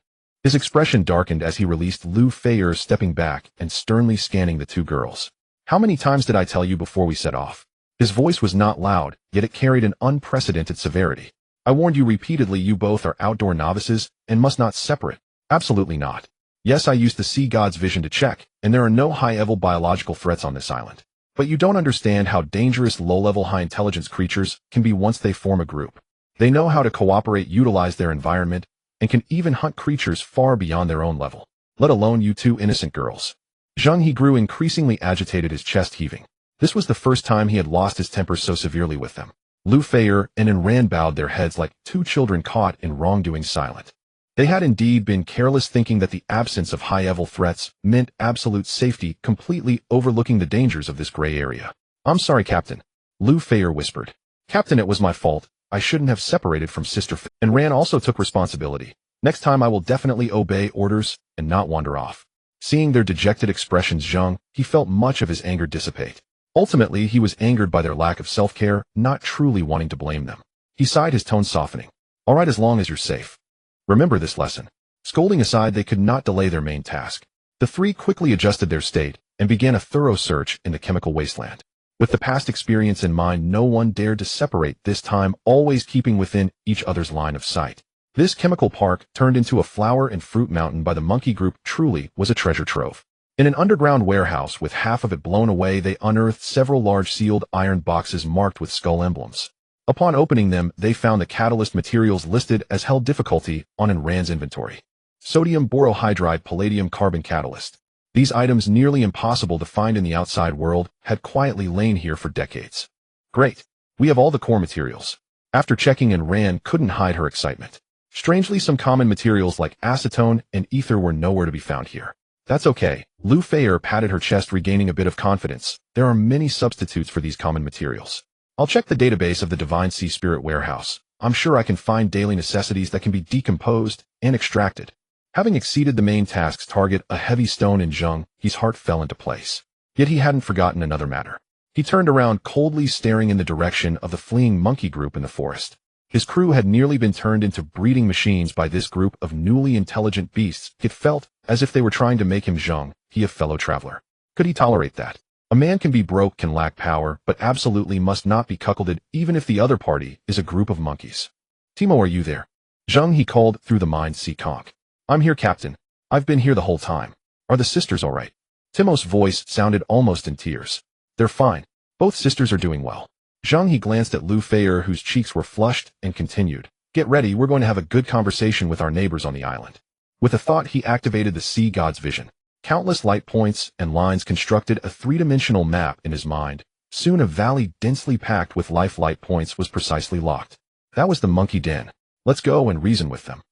His expression darkened as he released Lu Feier, stepping back and sternly scanning the two girls. How many times did I tell you before we set off? His voice was not loud, yet it carried an unprecedented severity. I warned you repeatedly, you both are outdoor novices and must not separate. Absolutely not. Yes, I used the sea god's vision to check, and there are no high-level biological threats on this island. But you don't understand how dangerous low-level high-intelligence creatures can be once they form a group. They know how to cooperate, utilize their environment, and can even hunt creatures far beyond their own level, let alone you two innocent girls. Zheng He grew increasingly agitated, his chest heaving. This was the first time he had lost his temper so severely with them. Lu Feier and Ran bowed their heads like two children caught in wrongdoing, silent. They had indeed been careless, thinking that the absence of high-level threats meant absolute safety, completely overlooking the dangers of this gray area. I'm sorry, Captain. Lu Feier whispered. Captain, it was my fault. I shouldn't have separated from Sister F. Ran also took responsibility. Next time I will definitely obey orders and not wander off. Seeing their dejected expressions, Zheng He felt much of his anger dissipate. Ultimately, he was angered by their lack of self-care, not truly wanting to blame them. He sighed, his tone softening. All right, as long as you're safe. Remember this lesson. Scolding aside, they could not delay their main task. The three quickly adjusted their state and began a thorough search in the chemical wasteland. With the past experience in mind, no one dared to separate this time, always keeping within each other's line of sight. This chemical park, turned into a flower and fruit mountain by the monkey group, truly was a treasure trove. In an underground warehouse with half of it blown away, they unearthed several large sealed iron boxes marked with skull emblems. Upon opening them, they found the catalyst materials listed as held difficulty on Ran's inventory. Sodium borohydride palladium carbon catalyst. These items, nearly impossible to find in the outside world, had quietly lain here for decades. Great. We have all the core materials. After checking, Ran couldn't hide her excitement. Strangely, some common materials like acetone and ether were nowhere to be found here. That's okay. Lu Feier patted her chest, regaining a bit of confidence. There are many substitutes for these common materials. I'll check the database of the Divine Sea Spirit Warehouse. I'm sure I can find daily necessities that can be decomposed and extracted. Having exceeded the main task's target, a heavy stone in Zheng He's heart fell into place. Yet he hadn't forgotten another matter. He turned around, coldly staring in the direction of the fleeing monkey group in the forest. His crew had nearly been turned into breeding machines by this group of newly intelligent beasts. It felt as if they were trying to make him, Zheng He, a fellow traveler. Could he tolerate that? A man can be broke, can lack power, but absolutely must not be cuckolded, even if the other party is a group of monkeys. Timo, are you there? Zheng He called through the mind sea conch. I'm here, Captain. I've been here the whole time. Are the sisters all right? Timo's voice sounded almost in tears. They're fine. Both sisters are doing well. Zheng He glanced at Lu Feier, whose cheeks were flushed, and continued. Get ready, we're going to have a good conversation with our neighbors on the island. With a thought, he activated the sea god's vision. Countless light points and lines constructed a three-dimensional map in his mind. Soon a valley densely packed with light points was precisely locked. That was the monkey den. Let's go and reason with them.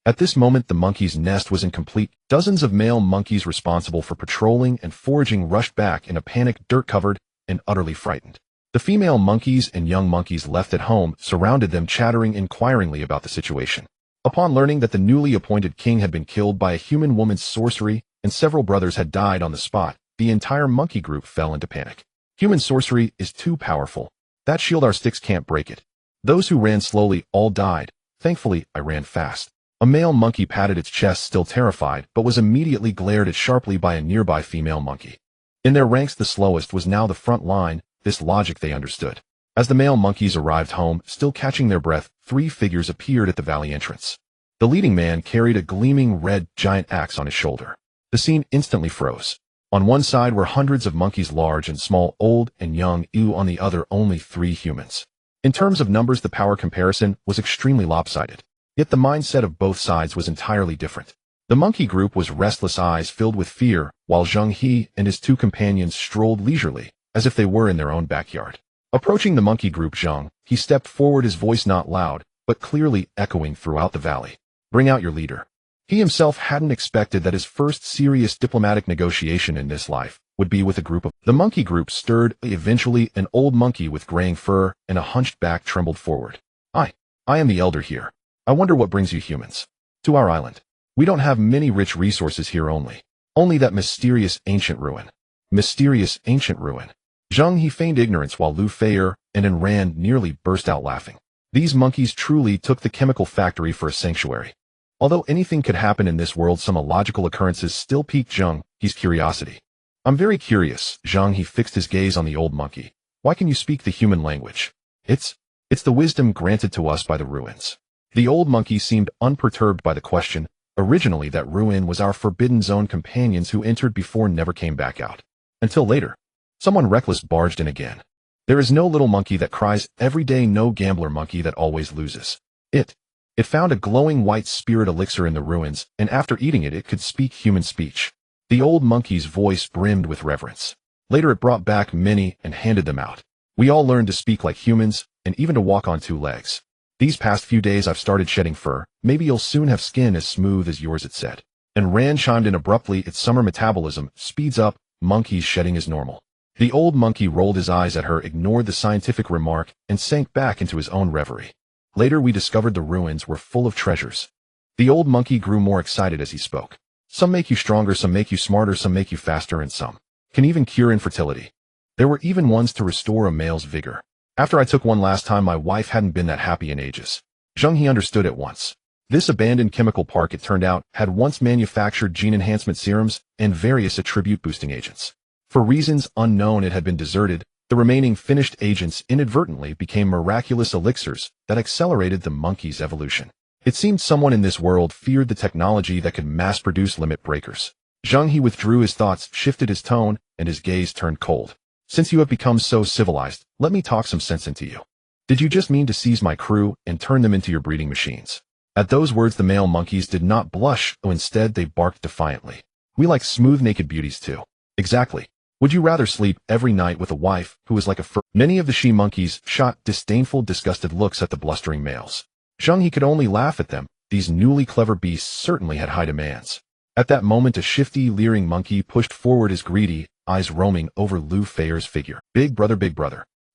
At this moment, the monkey's nest was incomplete. Dozens of male monkeys responsible for patrolling and foraging rushed back in a panic, dirt-covered and utterly frightened. The female monkeys and young monkeys left at home surrounded them, chattering inquiringly about the situation. Upon learning that the newly appointed king had been killed by a human woman's sorcery and several brothers had died on the spot, the entire monkey group fell into panic. Human sorcery is too powerful. That shield, our sticks can't break it. Those who ran slowly all died. Thankfully, I ran fast. A male monkey patted its chest, still terrified, but was immediately glared at sharply by a nearby female monkey. In their ranks, the slowest was now the front line. This logic they understood. As the male monkeys arrived home, still catching their breath, three figures appeared at the valley entrance. The leading man carried a gleaming red giant axe on his shoulder. The scene instantly froze. On one side were hundreds of monkeys, large and small, old and young, on the other only 3 humans. In terms of numbers, the power comparison was extremely lopsided. Yet the mindset of both sides was entirely different. The monkey group was restless, eyes filled with fear, while Zheng He and his 2 companions strolled leisurely, as if they were in their own backyard. Approaching the monkey group, Zheng He stepped forward, his voice not loud, but clearly echoing throughout the valley. Bring out your leader. He himself hadn't expected that his first serious diplomatic negotiation in this life would would be with a group of... The monkey group stirred. Eventually, an old monkey with graying fur and a hunched back trembled forward. I am the elder here. I wonder what brings you humans to our island. We don't have many rich resources here only that mysterious ancient ruin. Mysterious ancient ruin. Zheng He feigned ignorance while Lu Feier and Rand nearly burst out laughing. These monkeys truly took the chemical factory for a sanctuary. Although anything could happen in this world, some illogical occurrences still piqued Zheng He's curiosity. I'm very curious. Zheng He fixed his gaze on the old monkey. Why can you speak the human language? It's the wisdom granted to us by the ruins. The old monkey seemed unperturbed by the question. Originally, that ruin was our forbidden zone companions who entered before never came back out. Until later, someone reckless barged in again. There is no little monkey that cries every day, no gambler monkey that always loses. It found a glowing white spirit elixir in the ruins, and after eating it could speak human speech. The old monkey's voice brimmed with reverence. Later it brought back many and handed them out. We all learned to speak like humans, and even to walk on two legs. These past few days I've started shedding fur. Maybe you'll soon have skin as smooth as yours, it said. And Rand chimed in abruptly, its summer metabolism speeds up, monkeys shedding is normal. The old monkey rolled his eyes at her, ignored the scientific remark, and sank back into his own reverie. Later we discovered the ruins were full of treasures. The old monkey grew more excited as he spoke. Some make you stronger, some make you smarter, some make you faster, and some can even cure infertility. There were even ones to restore a male's vigor. After I took one last time, my wife hadn't been that happy in ages. Zheng He understood at once. This abandoned chemical park, it turned out, had once manufactured gene enhancement serums and various attribute-boosting agents. For reasons unknown, it had been deserted. The remaining finished agents inadvertently became miraculous elixirs that accelerated the monkey's evolution. It seemed someone in this world feared the technology that could mass-produce limit breakers. Zheng He withdrew his thoughts, shifted his tone, and his gaze turned cold. Since you have become so civilized, let me talk some sense into you. Did you just mean to seize my crew and turn them into your breeding machines? At those words, the male monkeys did not blush, though instead they barked defiantly. We like smooth naked beauties too. Exactly. Would you rather sleep every night with a wife who is like a fur? Many of the she-monkeys shot disdainful, disgusted looks at the blustering males. Zheng He could only laugh at them. These newly clever beasts certainly had high demands. At that moment, a shifty, leering monkey pushed forward, his greedy eyes roaming over Lu Feier's figure. Big brother,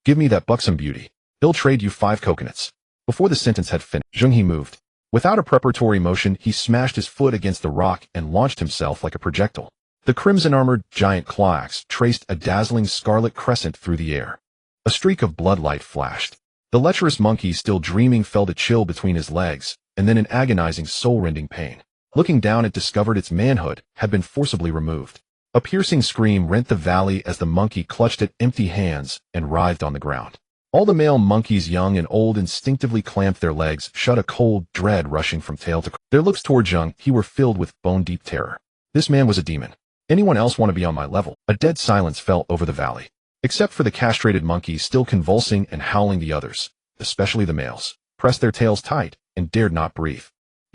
give me that buxom beauty. He'll trade you 5 coconuts. Before the sentence had finished, Zheng He moved. Without a preparatory motion, he smashed his foot against the rock and launched himself like a projectile. The crimson-armored giant claw axe traced a dazzling scarlet crescent through the air. A streak of bloodlight flashed. The lecherous monkey, still dreaming, felt a chill between his legs, and then an agonizing, soul-rending pain. Looking down, it discovered its manhood had been forcibly removed. A piercing scream rent the valley as the monkey clutched at empty hands and writhed on the ground. All the male monkeys, young and old, instinctively clamped their legs shut, a cold dread rushing from tail to crown. Their looks toward Zheng He were filled with bone-deep terror. This man was a demon. Anyone else want to be on my level? A dead silence fell over the valley. Except for the castrated monkeys still convulsing and howling, the others, especially the males, pressed their tails tight and dared not breathe.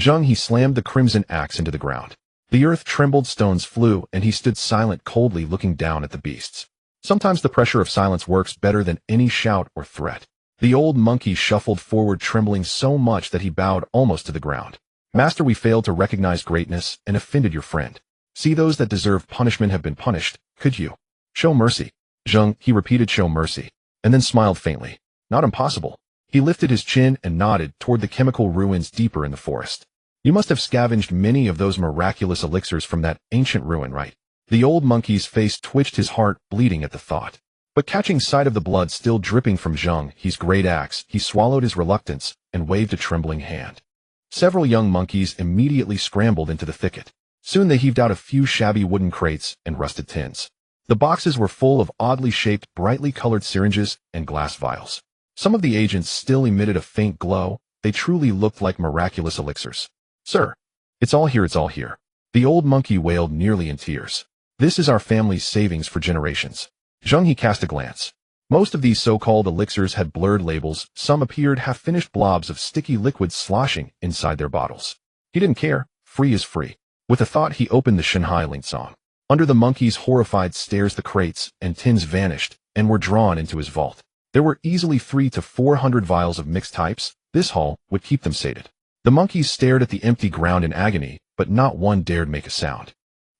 Zheng He slammed the crimson axe into the ground. The earth trembled, stones flew, and he stood silent, coldly looking down at the beasts. Sometimes the pressure of silence works better than any shout or threat. The old monkey shuffled forward, trembling so much that he bowed almost to the ground. Master, we failed to recognize greatness and offended your friend. See, those that deserve punishment have been punished. Could you show mercy? Zheng He repeated, show mercy, and then smiled faintly. Not impossible. He lifted his chin and nodded toward the chemical ruins deeper in the forest. You must have scavenged many of those miraculous elixirs from that ancient ruin, right? The old monkey's face twitched, his heart bleeding at the thought. But catching sight of the blood still dripping from Zheng He's great axe, he swallowed his reluctance and waved a trembling hand. Several young monkeys immediately scrambled into the thicket. Soon they heaved out a few shabby wooden crates and rusted tins. The boxes were full of oddly shaped, brightly colored syringes and glass vials. Some of the agents still emitted a faint glow. They truly looked like miraculous elixirs. Sir, it's all here, it's all here. The old monkey wailed, nearly in tears. This is our family's savings for generations. Zheng He cast a glance. Most of these so-called elixirs had blurred labels. Some appeared half-finished blobs of sticky liquid sloshing inside their bottles. He didn't care. Free is free. With a thought, he opened the Shanghai Ling song. Under the monkey's horrified stares, the crates and tins vanished and were drawn into his vault. There were easily 300 to 400 vials of mixed types. This haul would keep them sated. The monkeys stared at the empty ground in agony, but not one dared make a sound.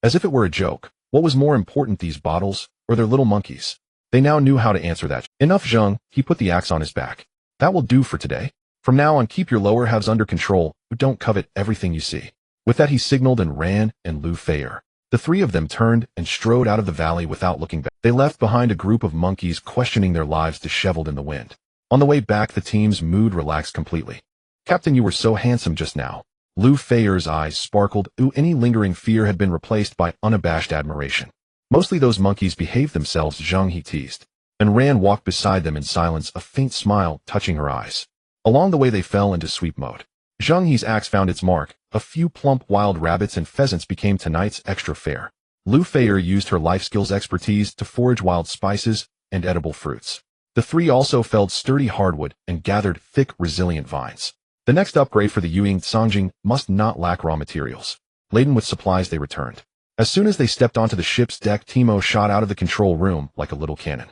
As if it were a joke, What was more important, these bottles, or their little monkeys? They now knew how to answer that. Enough, Zheng, he put the axe on his back. That will do for today. From now on, keep your lower halves under control, but don't covet everything you see. With that, he signaled and ran, and Lu Feier. The three of them turned and strode out of the valley without looking back. They left behind a group of monkeys questioning their lives disheveled in the wind. On the way back, the team's mood relaxed completely. Captain, you were so handsome just now. Lu Feier's eyes sparkled. Any lingering fear had been replaced by unabashed admiration. Mostly those monkeys behaved themselves, Zheng He teased. And Ran walked beside them in silence, a faint smile touching her eyes. Along the way they fell into sweep mode. Zheng He's axe found its mark. A few plump wild rabbits and pheasants became tonight's extra fare. Lu Feier used her life skills expertise to forage wild spices and edible fruits. The three also felled sturdy hardwood and gathered thick, resilient vines. The next upgrade for the Yuying Cangjing must not lack raw materials. Laden with supplies, they returned. As soon as they stepped onto the ship's deck, Timo shot out of the control room like a little cannon.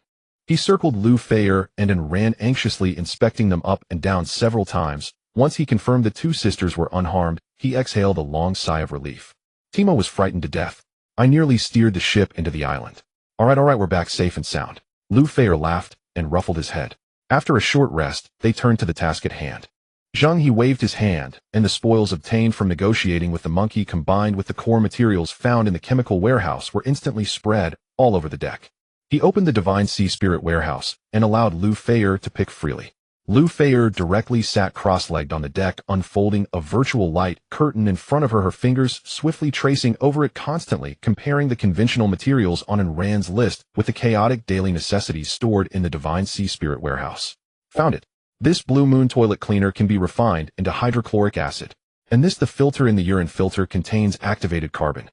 He circled Lu Feier and ran anxiously, inspecting them up and down several times. Once he confirmed the two sisters were unharmed, he exhaled a long sigh of relief. Timo was frightened to death. I nearly steered the ship into the island. All right, we're back safe and sound. Lu Feier laughed and ruffled his head. After a short rest, they turned to the task at hand. Zheng He waved his hand, and the spoils obtained from negotiating with the monkey combined with the core materials found in the chemical warehouse were instantly spread all over the deck. He opened the Divine Sea Spirit warehouse and allowed Lu Feier to pick freely. Lu Feier directly sat cross-legged on the deck, unfolding a virtual light curtain in front of her, her fingers swiftly tracing over it, constantly comparing the conventional materials on Rand's list with the chaotic daily necessities stored in the Divine Sea Spirit warehouse. Found it. This Blue Moon toilet cleaner can be refined into hydrochloric acid, and the filter in the urine filter contains activated carbon.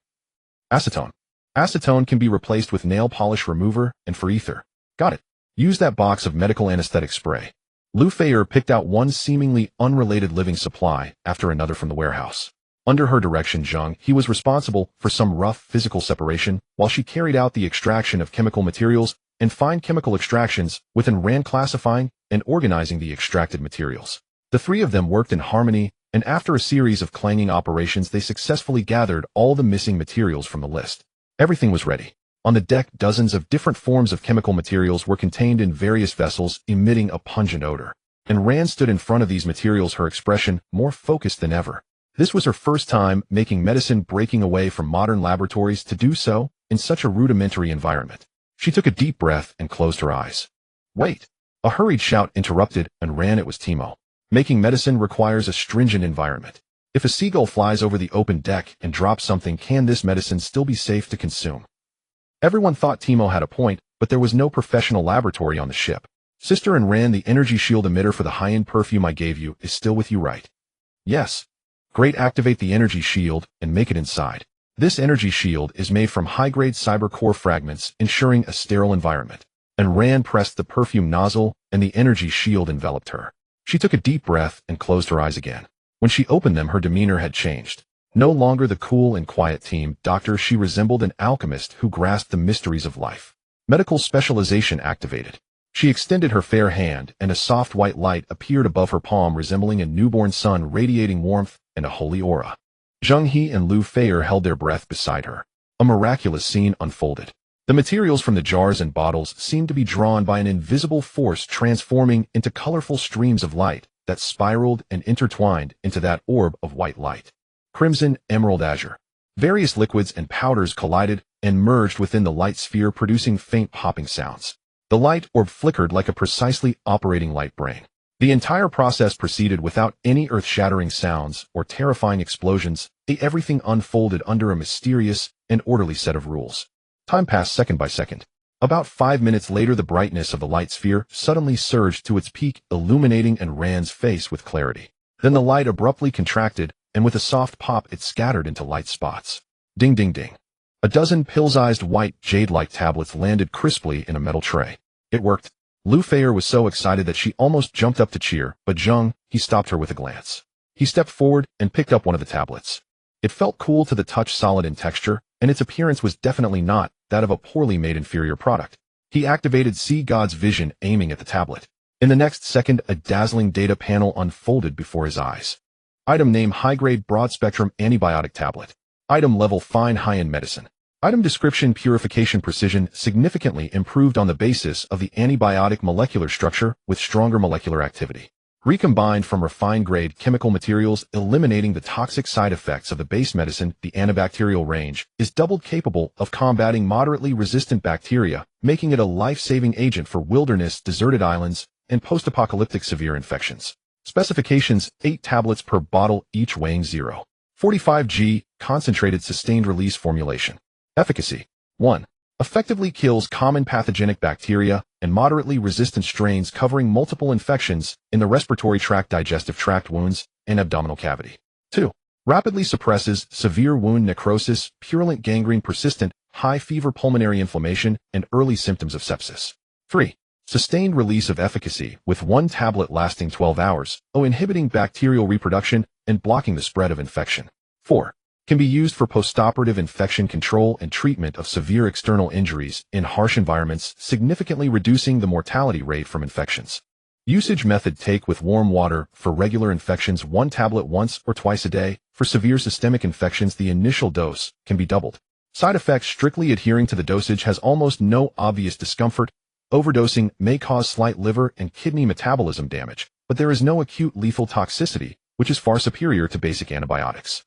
Acetone. Acetone can be replaced with nail polish remover and for ether. Got it. Use that box of medical anesthetic spray. Lu Feier picked out one seemingly unrelated living supply after another from the warehouse. Under her direction, Zheng He was responsible for some rough physical separation, while she carried out the extraction of chemical materials and fine chemical extractions within Rand, classifying and organizing the extracted materials. The three of them worked in harmony, and after a series of clanging operations they successfully gathered all the missing materials from the list. Everything was ready. On the deck, dozens of different forms of chemical materials were contained in various vessels, emitting a pungent odor. And Rand stood in front of these materials, her expression more focused than ever. This was her first time making medicine, breaking away from modern laboratories to do so in such a rudimentary environment. She took a deep breath and closed her eyes. Wait! A hurried shout interrupted, and Rand, it was Timo. Making medicine requires a stringent environment. If a seagull flies over the open deck and drops something, can this medicine still be safe to consume? Everyone thought Timo had a point, but there was no professional laboratory on the ship. Sister, and Rand, the energy shield emitter for the high-end perfume I gave you is still with you, right? Yes. Great, activate the energy shield and make it inside. This energy shield is made from high-grade cyber core fragments, ensuring a sterile environment. And Rand pressed the perfume nozzle, and the energy shield enveloped her. She took a deep breath and closed her eyes again. When she opened them, her demeanor had changed. No longer the cool and quiet team doctor, she resembled an alchemist who grasped the mysteries of life. Medical specialization activated. She extended her fair hand, and a soft white light appeared above her palm, resembling a newborn sun, radiating warmth and a holy aura. Zheng He and Lu Feier held their breath beside her. A miraculous scene unfolded. The materials from the jars and bottles seemed to be drawn by an invisible force, transforming into colorful streams of light that spiraled and intertwined into that orb of white light. Crimson, emerald, azure. Various liquids and powders collided and merged within the light sphere, producing faint popping sounds. The light orb flickered like a precisely operating light brain. The entire process proceeded without any earth-shattering sounds or terrifying explosions. Everything unfolded under a mysterious and orderly set of rules. Time passed second by second. About 5 minutes later, the brightness of the light sphere suddenly surged to its peak, illuminating Rand's face with clarity. Then the light abruptly contracted, and with a soft pop it scattered into light spots. Ding, ding, ding. A dozen pill-sized white jade-like tablets landed crisply in a metal tray. It worked. Lu Feier was so excited that she almost jumped up to cheer, but Zheng He stopped her with a glance. He stepped forward and picked up one of the tablets. It felt cool to the touch, solid in texture, and its appearance was definitely not that of a poorly made inferior product. He activated Sea God's vision, aiming at the tablet. In the next second, a dazzling data panel unfolded before his eyes. Item name: high-grade broad-spectrum antibiotic tablet. Item level: fine high-end medicine. Item description: purification precision significantly improved on the basis of the antibiotic molecular structure with stronger molecular activity. Recombined from refined-grade chemical materials, eliminating the toxic side effects of the base medicine, the antibacterial range is doubled, capable of combating moderately resistant bacteria, making it a life-saving agent for wilderness, deserted islands, and post-apocalyptic severe infections. Specifications: 8 tablets per bottle, each weighing 0.45 g, concentrated sustained-release formulation. Efficacy: 1. Effectively kills common pathogenic bacteria and moderately resistant strains, covering multiple infections in the respiratory tract, digestive tract, wounds, and abdominal cavity. 2. Rapidly suppresses severe wound necrosis, purulent gangrene, persistent high fever, pulmonary inflammation, and early symptoms of sepsis. 3. Sustained release of efficacy, with 1 tablet lasting 12 hours, inhibiting bacterial reproduction and blocking the spread of infection. 4. Can be used for postoperative infection control and treatment of severe external injuries in harsh environments, significantly reducing the mortality rate from infections. Usage method: take with warm water for regular infections, 1 tablet once or twice a day. For severe systemic infections, the initial dose can be doubled. Side effects: strictly adhering to the dosage, has almost no obvious discomfort. Overdosing may cause slight liver and kidney metabolism damage, but there is no acute lethal toxicity, which is far superior to basic antibiotics.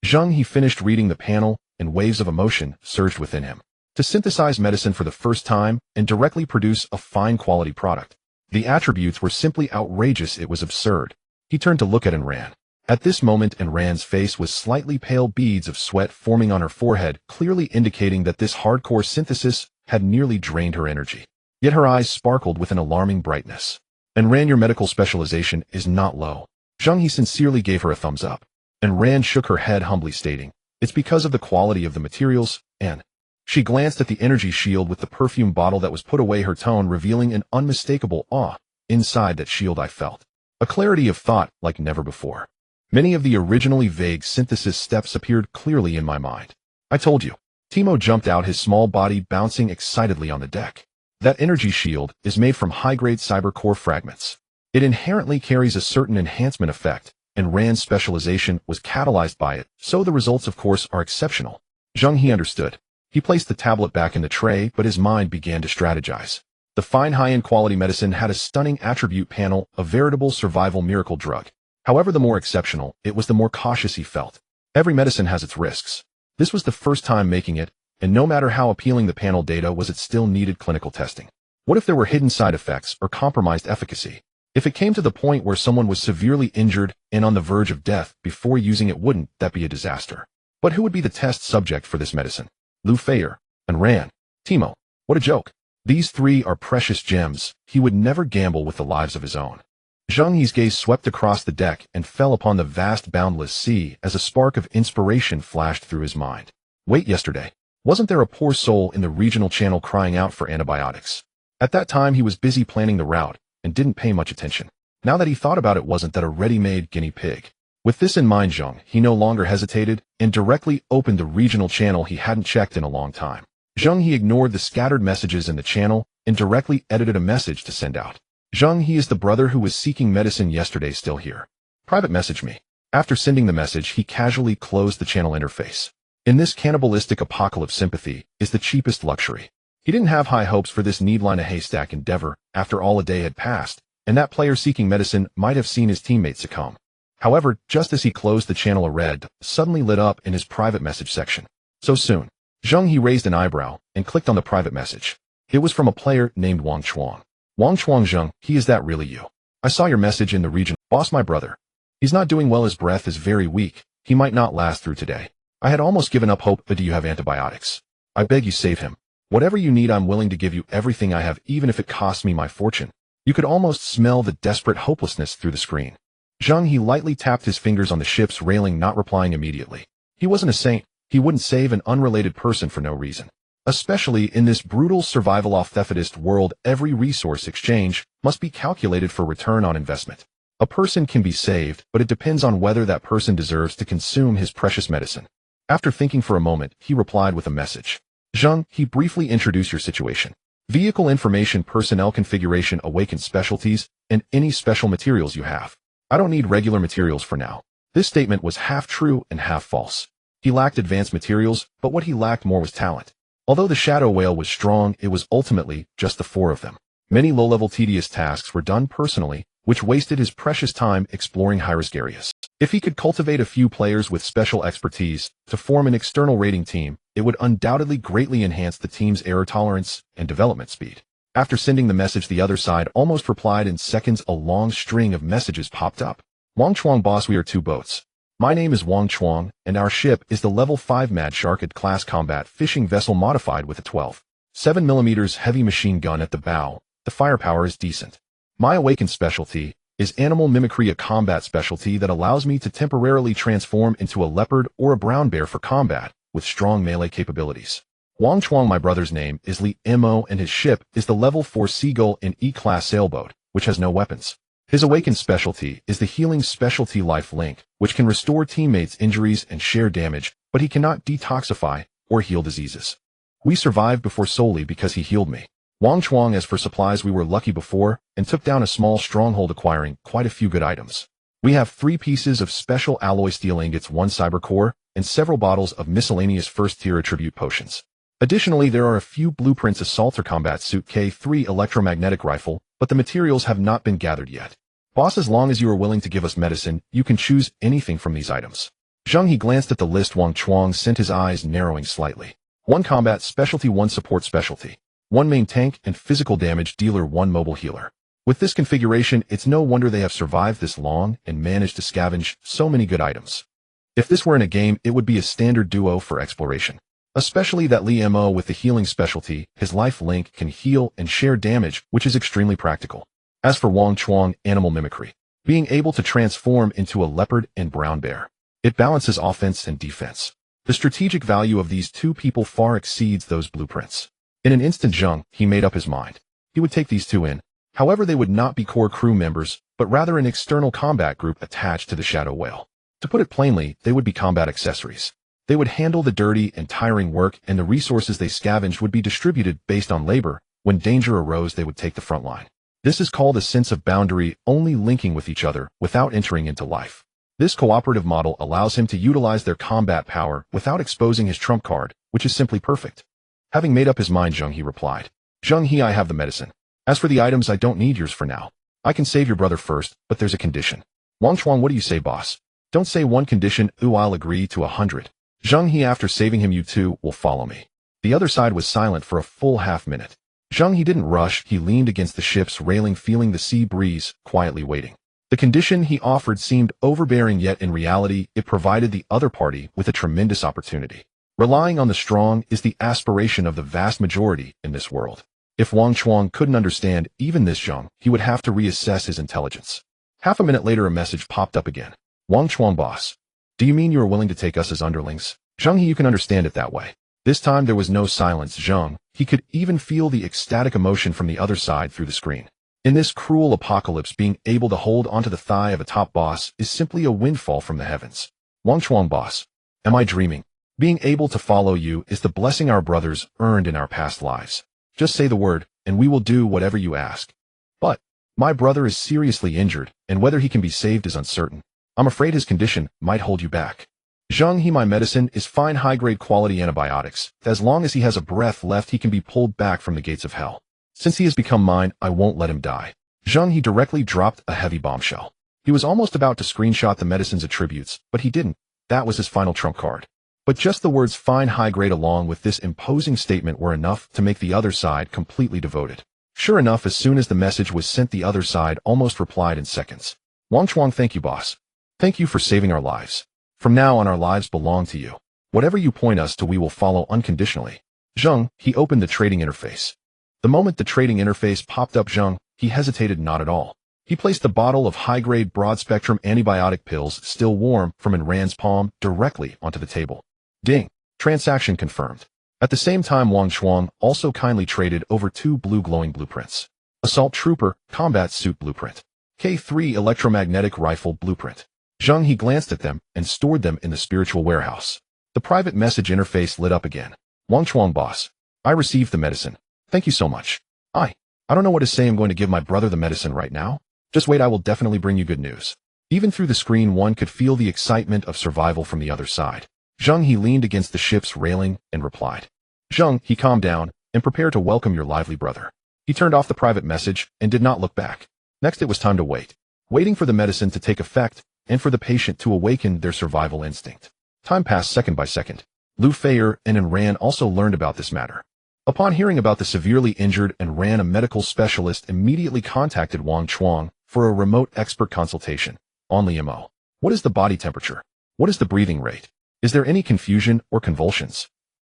Zheng He finished reading the panel, and waves of emotion surged within him. To synthesize medicine for the first time and directly produce a fine-quality product. The attributes were simply outrageous. It was absurd. He turned to look at Anran. At this moment, Anran's face was slightly pale, beads of sweat forming on her forehead, clearly indicating that this hardcore synthesis had nearly drained her energy. Yet her eyes sparkled with an alarming brightness. Anran, your medical specialization is not low. Zheng He sincerely gave her a thumbs up. Anran shook her head humbly, stating, "It's because of the quality of the materials," and she glanced at the energy shield with the perfume bottle that was put away, her tone revealing an unmistakable awe. Inside that shield I felt a clarity of thought like never before. Many of the originally vague synthesis steps appeared clearly in my mind. "I told you." Timo jumped out, his small body bouncing excitedly on the deck. "That energy shield is made from high-grade cyber core fragments. It inherently carries a certain enhancement effect, and Rand's specialization was catalyzed by it, so the results, of course, are exceptional." Zheng He understood. He placed the tablet back in the tray, but his mind began to strategize. The fine high-end quality medicine had a stunning attribute panel, a veritable survival miracle drug. However, the more exceptional it was, the more cautious he felt. Every medicine has its risks. This was the first time making it, and no matter how appealing the panel data was, it still needed clinical testing. What if there were hidden side effects or compromised efficacy? If it came to the point where someone was severely injured and on the verge of death before using it, wouldn't that be a disaster? But who would be the test subject for this medicine? Lu Feier, Anran, Timo. What a joke. These 3 are precious gems. He would never gamble with the lives of his own. Zheng He's gaze swept across the deck and fell upon the vast, boundless sea as a spark of inspiration flashed through his mind. Wait, yesterday, wasn't there a poor soul in the regional channel crying out for antibiotics? At that time he was busy planning the route and didn't pay much attention. Now that he thought about it, wasn't that a ready-made guinea pig? With this in mind, Zheng He no longer hesitated and directly opened the regional channel he hadn't checked in a long time. Zheng He ignored the scattered messages in the channel and directly edited a message to send out. "Zheng He is the brother who was seeking medicine yesterday, still here. Private message me." After sending the message, he casually closed the channel interface. In this cannibalistic apocalypse, sympathy is the cheapest luxury. He didn't have high hopes for this needle-in-a-haystack endeavor after all a day had passed, and that player seeking medicine might have seen his teammate succumb. However, just as he closed the channel, a red suddenly lit up in his private message section. So soon? Zheng He raised an eyebrow and clicked on the private message. It was from a player named Wang Chuang. "Wang Chuang, Zheng He, is that really you? I saw your message in the region. Boss, my brother. He's not doing well. His breath is very weak. He might not last through today. I had almost given up hope, but do you have antibiotics? I beg you, save him. Whatever you need, I'm willing to give you everything I have, even if it costs me my fortune." You could almost smell the desperate hopelessness through the screen. Zheng He lightly tapped his fingers on the ship's railing, not replying immediately. He wasn't a saint. He wouldn't save an unrelated person for no reason. Especially in this brutal survival-off-thefitist world, every resource exchange must be calculated for return on investment. A person can be saved, but it depends on whether that person deserves to consume his precious medicine. After thinking for a moment, he replied with a message. "Zheng He, briefly introduce your situation. Vehicle information, personnel configuration, awakened specialties, and any special materials you have. I don't need regular materials for now." This statement was half true and half false. He lacked advanced materials, but what he lacked more was talent. Although the shadow whale was strong, it was ultimately just the four of them. Many low-level tedious tasks were done personally, which wasted his precious time exploring high-risk areas. If he could cultivate a few players with special expertise to form an external raiding team, it would undoubtedly greatly enhance the team's error tolerance and development speed. After sending the message, the other side almost replied in seconds. A long string of messages popped up. Wang Chuang boss, we are two boats. My name is Wang Chuang, and our ship is the level 5 Mad Shark class combat fishing vessel modified with a 12.7mm heavy machine gun at the bow. The firepower is decent. My awakened specialty is animal mimicry, a combat specialty that allows me to temporarily transform into a leopard or a brown bear for combat, with strong melee capabilities. Wang Chuang, my brother's name is Li Mo, and his ship is the level 4 Seagull in E-class sailboat, which has no weapons. His awakened specialty is the healing specialty Life Link, which can restore teammates' injuries and share damage, but he cannot detoxify or heal diseases. We survived before solely because he healed me. Wang Chuang, as for supplies, we were lucky before and took down a small stronghold, acquiring quite a few good items. We have 3 pieces of special alloy steel ingots, 1 cyber core, and several bottles of miscellaneous first-tier attribute potions. Additionally, there are a few blueprints, assaulter combat suit, K3 electromagnetic rifle, but the materials have not been gathered yet. Boss, as long as you are willing to give us medicine, you can choose anything from these items. Zheng He glanced at the list. Wang Chuang sent his eyes narrowing slightly. 1 combat specialty, 1 support specialty, 1 main tank and physical damage dealer, 1 mobile healer. With this configuration, it's no wonder they have survived this long and managed to scavenge so many good items. If this were in a game, it would be a standard duo for exploration. Especially that Li Mo with the healing specialty, his Life Link can heal and share damage, which is extremely practical. As for Wang Chuang, animal mimicry, being able to transform into a leopard and brown bear. It balances offense and defense. The strategic value of these 2 people far exceeds those blueprints. In an instant, Zheng He made up his mind. He would take these 2 in. However, they would not be core crew members, but rather an external combat group attached to the shadow whale. To put it plainly, they would be combat accessories. They would handle the dirty and tiring work, and the resources they scavenged would be distributed based on labor. When danger arose, they would take the front line. This is called a sense of boundary, only linking with each other without entering into life. This cooperative model allows him to utilize their combat power without exposing his trump card, which is simply perfect. Having made up his mind, Zheng He replied. Zheng He, I have the medicine. As for the items, I don't need yours for now. I can save your brother first, but there's a condition. Wang Chuang, what do you say, boss? Don't say 1 condition. I'll agree to 100. Zheng He, after saving him, you 2 will follow me. The other side was silent for a full half-minute. Zheng He didn't rush. He leaned against the ship's railing, feeling the sea breeze, quietly waiting. The condition he offered seemed overbearing, yet in reality, it provided the other party with a tremendous opportunity. Relying on the strong is the aspiration of the vast majority in this world. If Wang Chuang couldn't understand even this Zheng, he would have to reassess his intelligence. Half a minute later, a message popped up again. Wang Chuang boss. Do you mean you are willing to take us as underlings? Zheng He, you can understand it that way. This time there was no silence. Zheng He could even feel the ecstatic emotion from the other side through the screen. In this cruel apocalypse, being able to hold onto the thigh of a top boss is simply a windfall from the heavens. Wang Chuang boss. Am I dreaming? Being able to follow you is the blessing our brothers earned in our past lives. Just say the word, and we will do whatever you ask. But my brother is seriously injured, and whether he can be saved is uncertain. I'm afraid his condition might hold you back. Zheng He, my medicine is fine, high-grade quality antibiotics. As long as he has a breath left, he can be pulled back from the gates of hell. Since he has become mine, I won't let him die. Zheng He directly dropped a heavy bombshell. He was almost about to screenshot the medicine's attributes, but he didn't. That was his final trump card. But just the words fine, high-grade along with this imposing statement were enough to make the other side completely devoted. Sure enough, as soon as the message was sent, the other side almost replied in seconds. Wang Chuang, thank you, boss. Thank you for saving our lives. From now on, our lives belong to you. Whatever you point us to, we will follow unconditionally. Zheng He opened the trading interface. The moment the trading interface popped up, Zheng He hesitated not at all. He placed the bottle of high-grade broad-spectrum antibiotic pills, still warm from in Rand's palm, directly onto the table. Ding. Transaction confirmed. At the same time, Wang Chuang also kindly traded over 2 blue glowing blueprints. Assault Trooper, Combat Suit Blueprint. K3 Electromagnetic Rifle Blueprint. Zheng He glanced at them and stored them in the spiritual warehouse. The private message interface lit up again. Wang Chuang boss. I received the medicine. Thank you so much. I don't know what to say. I'm going to give my brother the medicine right now. Just wait, I will definitely bring you good news. Even through the screen, one could feel the excitement of survival from the other side. Zheng He leaned against the ship's railing and replied. Zheng He calmed down and prepared to welcome your lively brother. He turned off the private message and did not look back. Next it was time to wait. Waiting for the medicine to take effect and for the patient to awaken their survival instinct. Time passed second by second. Lu Feier and Ran also learned about this matter. Upon hearing about the severely injured and Ran, a medical specialist, immediately contacted Wang Chuang for a remote expert consultation. On Liamo. What is the body temperature? What is the breathing rate? Is there any confusion or convulsions?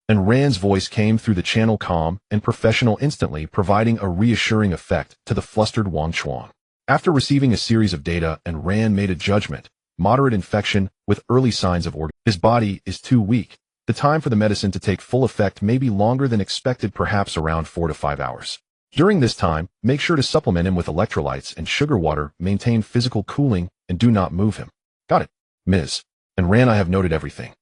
And Ran's voice came through the channel, calm and professional, instantly providing a reassuring effect to the flustered Wang Chuang. After receiving a series of data, and Ran made a judgment. Moderate infection with early signs of organ. His body is too weak. The time for the medicine to take full effect may be longer than expected, perhaps around 4 to 5 hours. During this time, make sure to supplement him with electrolytes and sugar water, maintain physical cooling, and do not move him. Got it, Ms. And Ran, I have noted everything.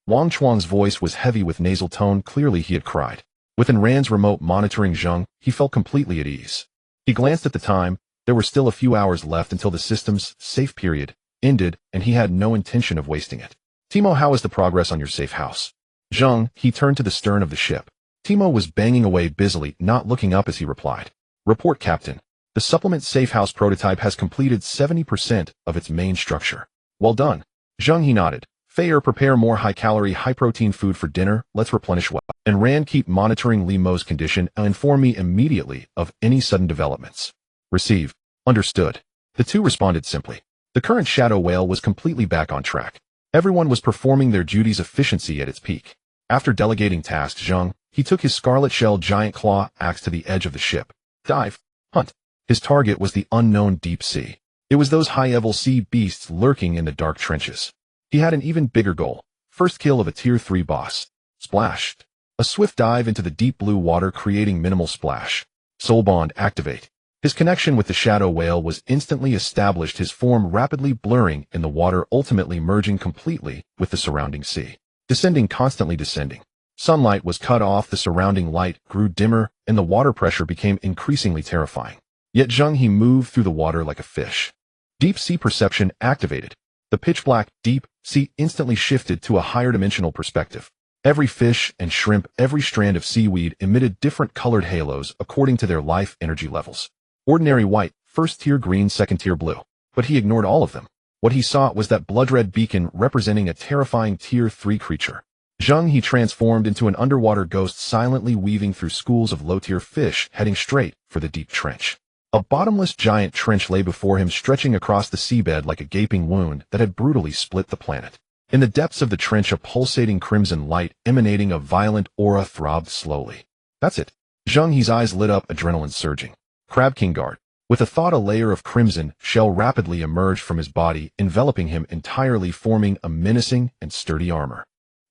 Wang Chuang's voice was heavy with nasal tone. Clearly he had cried. Within Ran's remote monitoring Zheng, he felt completely at ease. He glanced at the time. There were still a few hours left until the system's safe period ended, and he had no intention of wasting it. Timo, how is the progress on your safe house? Zheng He turned to the stern of the ship. Timo was banging away busily, not looking up as he replied. Report, Captain. The supplement safe house prototype has completed 70% of its main structure. Well done. Zheng He nodded. Feier, prepare more high-calorie, high-protein food for dinner. Let's replenish well. And Ran, keep monitoring Limo's condition and inform me immediately of any sudden developments. Receive. Understood. The two responded simply. The current shadow whale was completely back on track. Everyone was performing their duties, efficiency at its peak. After delegating tasks, Zheng He took his scarlet shell giant claw axe to the edge of the ship. Dive. Hunt. His target was the unknown deep sea. It was those high-level sea beasts lurking in the dark trenches. He had an even bigger goal. First kill of a Tier 3 boss. Splashed. A swift dive into the deep blue water, creating minimal splash. Soul bond activate. His connection with the shadow whale was instantly established, his form rapidly blurring in the water, ultimately merging completely with the surrounding sea. Descending, constantly descending. Sunlight was cut off, the surrounding light grew dimmer, and the water pressure became increasingly terrifying. Yet Zheng He moved through the water like a fish. Deep sea perception activated. The pitch-black, deep sea instantly shifted to a higher dimensional perspective. Every fish and shrimp, every strand of seaweed emitted different colored halos according to their life energy levels. Ordinary white, first-tier green, second-tier blue. But he ignored all of them. What he saw was that blood-red beacon representing a terrifying Tier 3 creature. Zheng He transformed into an underwater ghost, silently weaving through schools of low-tier fish, heading straight for the deep trench. A bottomless giant trench lay before him, stretching across the seabed like a gaping wound that had brutally split the planet. In the depths of the trench, a pulsating crimson light emanating a violent aura throbbed slowly. That's it. Zheng He's eyes lit up, adrenaline surging. Crab King Guard. With a thought, a layer of crimson shell rapidly emerged from his body, enveloping him entirely, forming a menacing and sturdy armor.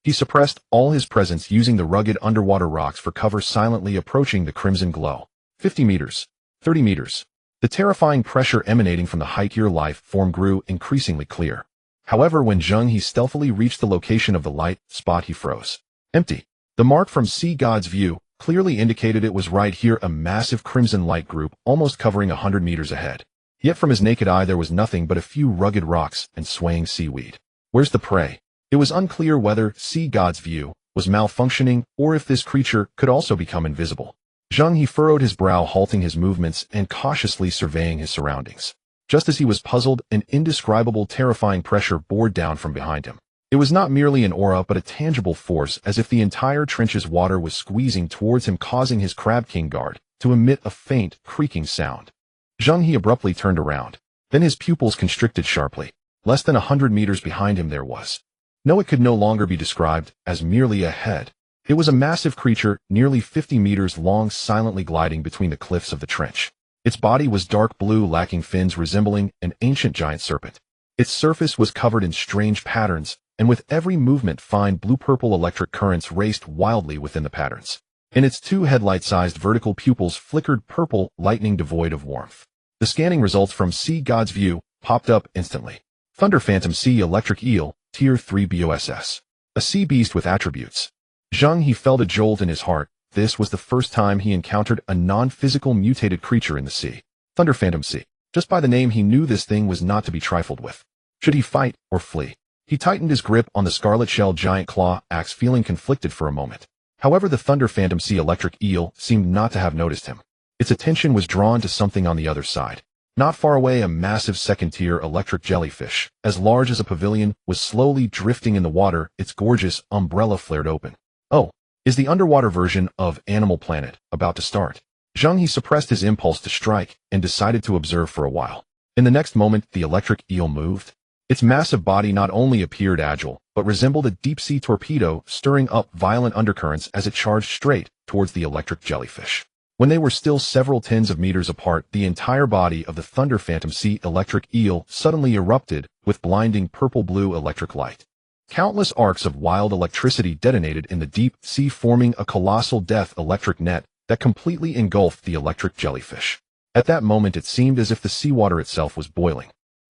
He suppressed all his presence, using the rugged underwater rocks for cover, silently approaching the crimson glow. 50 meters. 30 meters. The terrifying pressure emanating from the high-tier life form grew increasingly clear. However, when Zheng He stealthily reached the location of the light spot, he froze. Empty. The mark from Sea God's view clearly indicated it was right here, a massive crimson light group almost covering 100 meters ahead. Yet from his naked eye there was nothing but a few rugged rocks and swaying seaweed. Where's the prey? It was unclear whether Sea God's view was malfunctioning or if this creature could also become invisible. Zheng He furrowed his brow, halting his movements and cautiously surveying his surroundings. Just as he was puzzled, an indescribable, terrifying pressure bore down from behind him. It was not merely an aura, but a tangible force, as if the entire trench's water was squeezing towards him, causing his Crab King Guard to emit a faint, creaking sound. Zheng He abruptly turned around. Then his pupils constricted sharply. Less than 100 meters behind him there was. No, it could no longer be described as merely a head. It was a massive creature, nearly 50 meters long, silently gliding between the cliffs of the trench. Its body was dark blue, lacking fins, resembling an ancient giant serpent. Its surface was covered in strange patterns, and with every movement fine blue-purple electric currents raced wildly within the patterns. In its two headlight-sized vertical pupils flickered purple lightning devoid of warmth. The scanning results from Sea God's view popped up instantly. Thunder Phantom Sea Electric Eel, Tier 3 BOSS. A sea beast with attributes. Zheng He felt a jolt in his heart. This was the first time he encountered a non-physical mutated creature in the sea. Thunder Phantom Sea. Just by the name he knew this thing was not to be trifled with. Should he fight or flee? He tightened his grip on the scarlet-shelled giant claw axe, feeling conflicted for a moment. However, the Thunder Phantom Sea electric eel seemed not to have noticed him. Its attention was drawn to something on the other side. Not far away, a massive second-tier electric jellyfish, as large as a pavilion, was slowly drifting in the water, its gorgeous umbrella flared open. Oh, is the underwater version of Animal Planet about to start? Zheng He suppressed his impulse to strike and decided to observe for a while. In the next moment, the electric eel moved. Its massive body not only appeared agile, but resembled a deep-sea torpedo, stirring up violent undercurrents as it charged straight towards the electric jellyfish. When they were still several tens of meters apart, the entire body of the Thunder Phantom Sea electric eel suddenly erupted with blinding purple-blue electric light. Countless arcs of wild electricity detonated in the deep sea, forming a colossal death electric net that completely engulfed the electric jellyfish. At that moment, it seemed as if the seawater itself was boiling.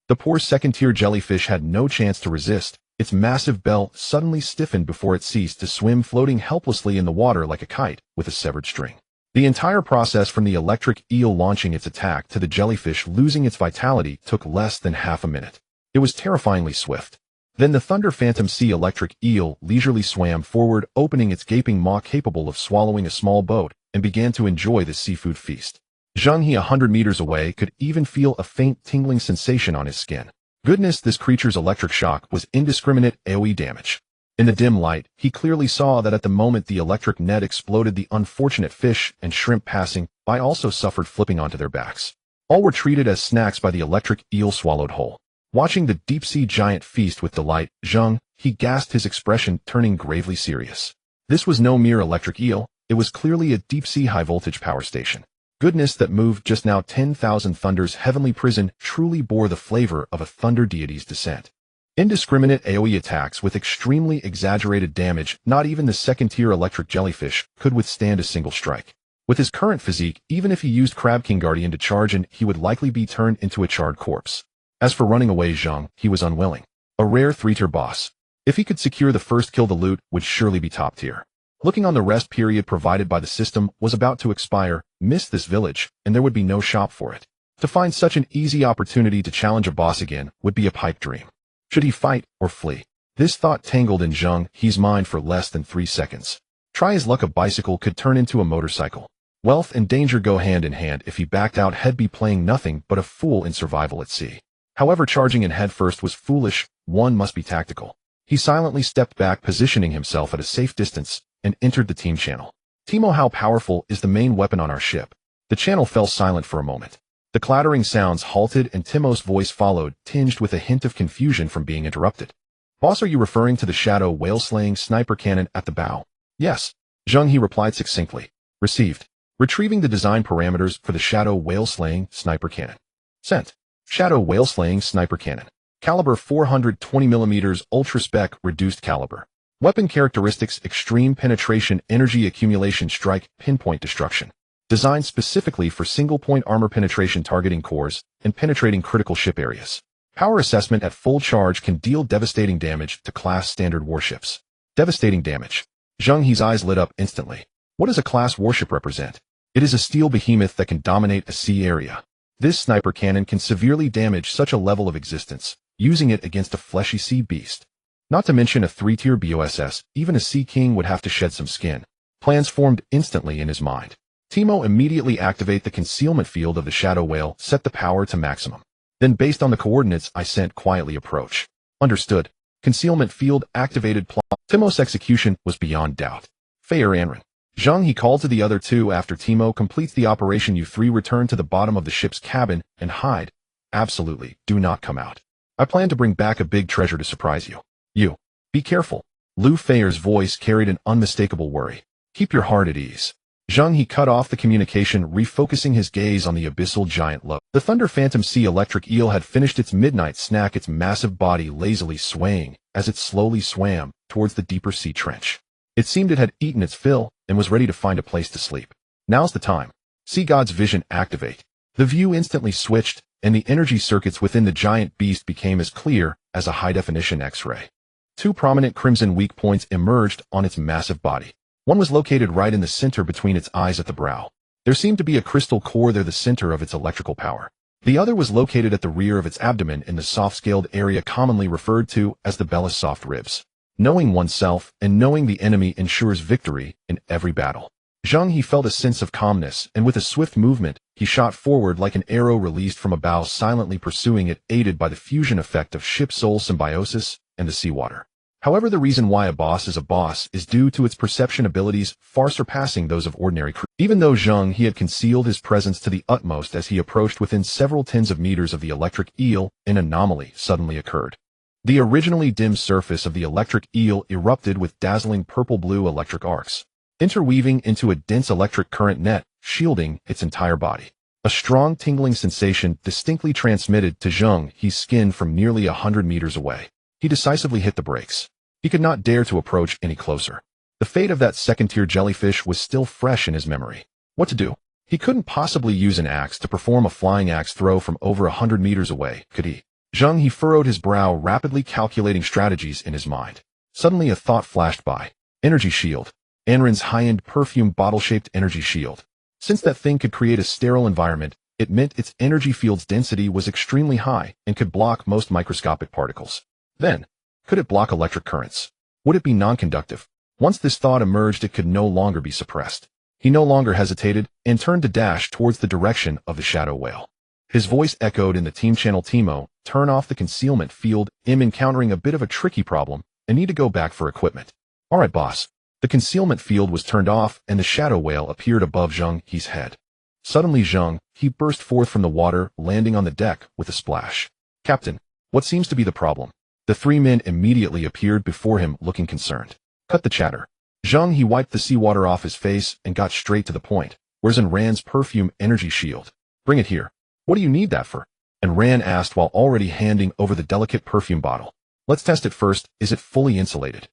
The poor second-tier jellyfish had no chance to resist. Its massive bell suddenly stiffened before it ceased to swim, floating helplessly in the water like a kite with a severed string. The entire process, from the electric eel launching its attack to the jellyfish losing its vitality, took less than half a minute. It was terrifyingly swift. Then the Thunder Phantom Sea electric eel leisurely swam forward, opening its gaping maw capable of swallowing a small boat, and began to enjoy the seafood feast. Zheng He, 100 meters away, could even feel a faint tingling sensation on his skin. Goodness, this creature's electric shock was indiscriminate AoE damage. In the dim light, he clearly saw that at the moment the electric net exploded, the unfortunate fish and shrimp passing by also suffered, flipping onto their backs. All were treated as snacks by the electric eel, swallowed whole. Watching the deep-sea giant feast with delight, Zheng He gasped, his expression turning gravely serious. This was no mere electric eel, it was clearly a deep-sea high-voltage power station. Goodness, that moved just now. 10,000 Thunder's heavenly prison truly bore the flavor of a thunder deity's descent. Indiscriminate AoE attacks with extremely exaggerated damage. Not even the second-tier electric jellyfish could withstand a single strike. With his current physique, even if he used Crab King Guardian to charge in, he would likely be turned into a charred corpse. As for running away, Zheng He was unwilling. A rare 3-tier boss. If he could secure the first kill, the loot would surely be top tier. Looking on, the rest period provided by the system was about to expire. Miss this village, and there would be no shop for it. To find such an easy opportunity to challenge a boss again would be a pipe dream. Should he fight or flee? This thought tangled in Zheng He's mind for less than 3 seconds. Try his luck, a bicycle could turn into a motorcycle. Wealth and danger go hand in hand. If he backed out, he'd be playing nothing but a fool in survival at sea. However, charging in headfirst was foolish. One must be tactical. He silently stepped back, positioning himself at a safe distance, and entered the team channel. Timo, how powerful is the main weapon on our ship? The channel fell silent for a moment. The clattering sounds halted, and Timo's voice followed, tinged with a hint of confusion from being interrupted. Boss, are you referring to the shadow whale-slaying sniper cannon at the bow? Yes. Zheng He replied succinctly. Received. Retrieving the design parameters for the shadow whale-slaying sniper cannon. Sent. Shadow whale-slaying sniper cannon. Caliber 420mm, ultra-spec, reduced caliber. Weapon characteristics: extreme penetration, energy accumulation, strike, pinpoint destruction. Designed specifically for single-point armor penetration, targeting cores and penetrating critical ship areas. Power assessment: at full charge can deal devastating damage to class standard warships. Devastating damage. Zheng He's eyes lit up instantly. What does a class warship represent? It is a steel behemoth that can dominate a sea area. This sniper cannon can severely damage such a level of existence, using it against a fleshy sea beast. Not to mention a 3-tier BOSS, even a Sea King would have to shed some skin. Plans formed instantly in his mind. Timo, immediately activate the concealment field of the shadow whale, set the power to maximum. Then, based on the coordinates I sent, quietly approach. Understood. Concealment field activated. Timo's execution was beyond doubt. Fair Anran. Zheng He called to the other two. After Timo completes the operation, you 3 return to the bottom of the ship's cabin and hide. Absolutely, do not come out. I plan to bring back a big treasure to surprise you. You. Be careful. Lu Feier's voice carried an unmistakable worry. Keep your heart at ease. Zheng He cut off the communication, refocusing his gaze on the abyssal giant low. The Thunder Phantom Sea electric eel had finished its midnight snack, its massive body lazily swaying as it slowly swam towards the deeper sea trench. It seemed it had eaten its fill and was ready to find a place to sleep. Now's the time. Sea God's vision activate. The view instantly switched, and the energy circuits within the giant beast became as clear as a high-definition X-ray. 2 prominent crimson weak points emerged on its massive body. One was located right in the center between its eyes at the brow. There seemed to be a crystal core there, the center of its electrical power. The other was located at the rear of its abdomen in the soft-scaled area commonly referred to as the Bellis soft ribs. Knowing oneself and knowing the enemy ensures victory in every battle. Zheng He felt a sense of calmness, and with a swift movement, he shot forward like an arrow released from a bow, silently pursuing it, aided by the fusion effect of ship-soul symbiosis and the seawater. However, the reason why a boss is due to its perception abilities far surpassing those of ordinary crew. Even though Zheng He had concealed his presence to the utmost as he approached within several tens of meters of the electric eel, an anomaly suddenly occurred. The originally dim surface of the electric eel erupted with dazzling purple-blue electric arcs, interweaving into a dense electric current net, shielding its entire body. A strong tingling sensation distinctly transmitted to Zheng He's skin from nearly 100 meters away. He decisively hit the brakes. He could not dare to approach any closer. The fate of that second-tier jellyfish was still fresh in his memory. What to do? He couldn't possibly use an axe to perform a flying axe throw from over 100 meters away, could he? Zheng He furrowed his brow, rapidly calculating strategies in his mind. Suddenly a thought flashed by. Energy shield. Anrin's high-end perfume bottle-shaped energy shield. Since that thing could create a sterile environment, it meant its energy field's density was extremely high and could block most microscopic particles. Then, could it block electric currents? Would it be non-conductive? Once this thought emerged, it could no longer be suppressed. He no longer hesitated and turned to dash towards the direction of the shadow whale. His voice echoed in the team channel. Timo, turn off the concealment field. I'm encountering a bit of a tricky problem and need to go back for equipment. All right, boss. The concealment field was turned off and the shadow whale appeared above Zheng He's head. Suddenly Zheng He burst forth from the water, landing on the deck with a splash. Captain, what seems to be the problem? The three men immediately appeared before him, looking concerned. Cut the chatter. Zheng He wiped the seawater off his face and got straight to the point. Where's Rand's perfume energy shield? Bring it here. What do you need that for? And Rand asked while already handing over the delicate perfume bottle. Let's test it first. Is it fully insulated?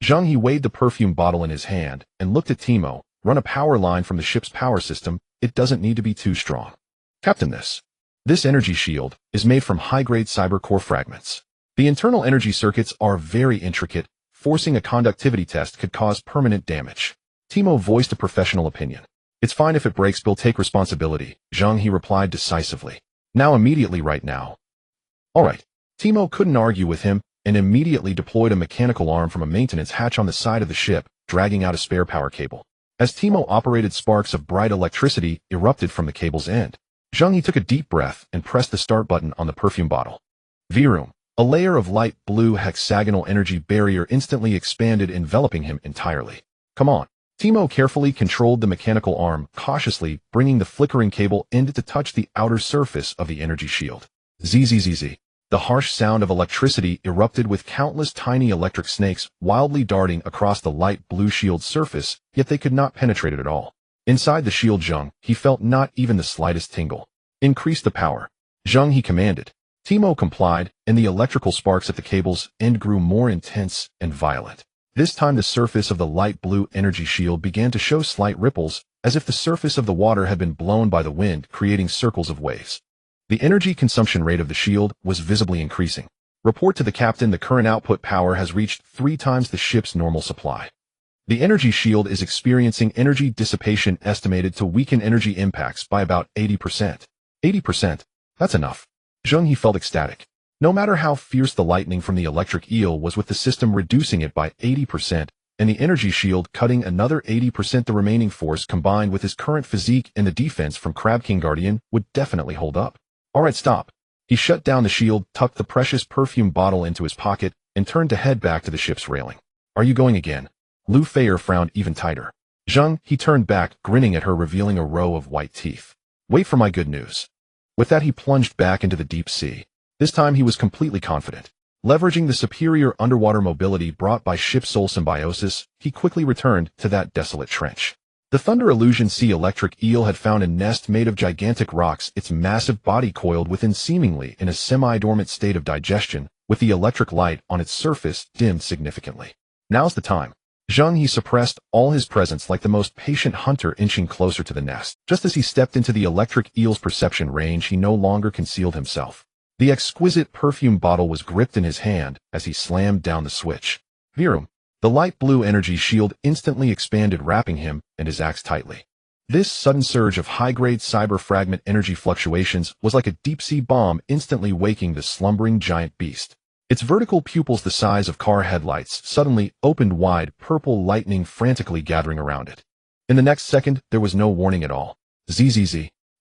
Zheng He weighed the perfume bottle in his hand and looked at Timo. Run a power line from the ship's power system. It doesn't need to be too strong. Captain, this energy shield is made from high-grade cyber core fragments. The internal energy circuits are very intricate. Forcing a conductivity test could cause permanent damage. Timo voiced a professional opinion. It's fine if it breaks, we'll take responsibility, Zheng He replied decisively. Now, immediately, right now. All right. Timo couldn't argue with him and immediately deployed a mechanical arm from a maintenance hatch on the side of the ship, dragging out a spare power cable. As Timo operated, sparks of bright electricity erupted from the cable's end. Zheng He took a deep breath and pressed the start button on the perfume bottle. Vroom. A layer of light blue hexagonal energy barrier instantly expanded, enveloping him entirely. Come on. Timo carefully controlled the mechanical arm, cautiously bringing the flickering cable end to touch the outer surface of the energy shield. Zzz. The harsh sound of electricity erupted with countless tiny electric snakes wildly darting across the light blue shield surface, yet they could not penetrate it at all. Inside the shield, Zheng He felt not even the slightest tingle. Increase the power. Zheng He commanded. Timo complied, and the electrical sparks at the cable's end grew more intense and violent. This time the surface of the light blue energy shield began to show slight ripples, as if the surface of the water had been blown by the wind, creating circles of waves. The energy consumption rate of the shield was visibly increasing. Report to the captain, the current output power has reached 3 times the ship's normal supply. The energy shield is experiencing energy dissipation estimated to weaken energy impacts by about 80%. 80%? That's enough. Zheng He felt ecstatic. No matter how fierce the lightning from the electric eel was, with the system reducing it by 80%, and the energy shield cutting another 80%, the remaining force combined with his current physique and the defense from Crab King Guardian would definitely hold up. Alright, stop. He shut down the shield, tucked the precious perfume bottle into his pocket, and turned to head back to the ship's railing. Are you going again? Lu Feier frowned even tighter. Zheng He turned back, grinning at her, revealing a row of white teeth. Wait for my good news. With that, he plunged back into the deep sea. This time he was completely confident. Leveraging the superior underwater mobility brought by ship soul symbiosis, he quickly returned to that desolate trench. The Thunder Illusion Sea electric eel had found a nest made of gigantic rocks, its massive body coiled within, seemingly in a semi-dormant state of digestion, with the electric light on its surface dimmed significantly. Now's the time. Zheng He suppressed all his presence like the most patient hunter, inching closer to the nest. Just as he stepped into the electric eel's perception range, he no longer concealed himself. The exquisite perfume bottle was gripped in his hand as he slammed down the switch. Vroom. The light blue energy shield instantly expanded, wrapping him and his axe tightly. This sudden surge of high-grade cyber fragment energy fluctuations was like a deep-sea bomb instantly waking the slumbering giant beast. Its vertical pupils the size of car headlights suddenly opened wide, purple lightning frantically gathering around it. In the next second, there was no warning at all. Zzz.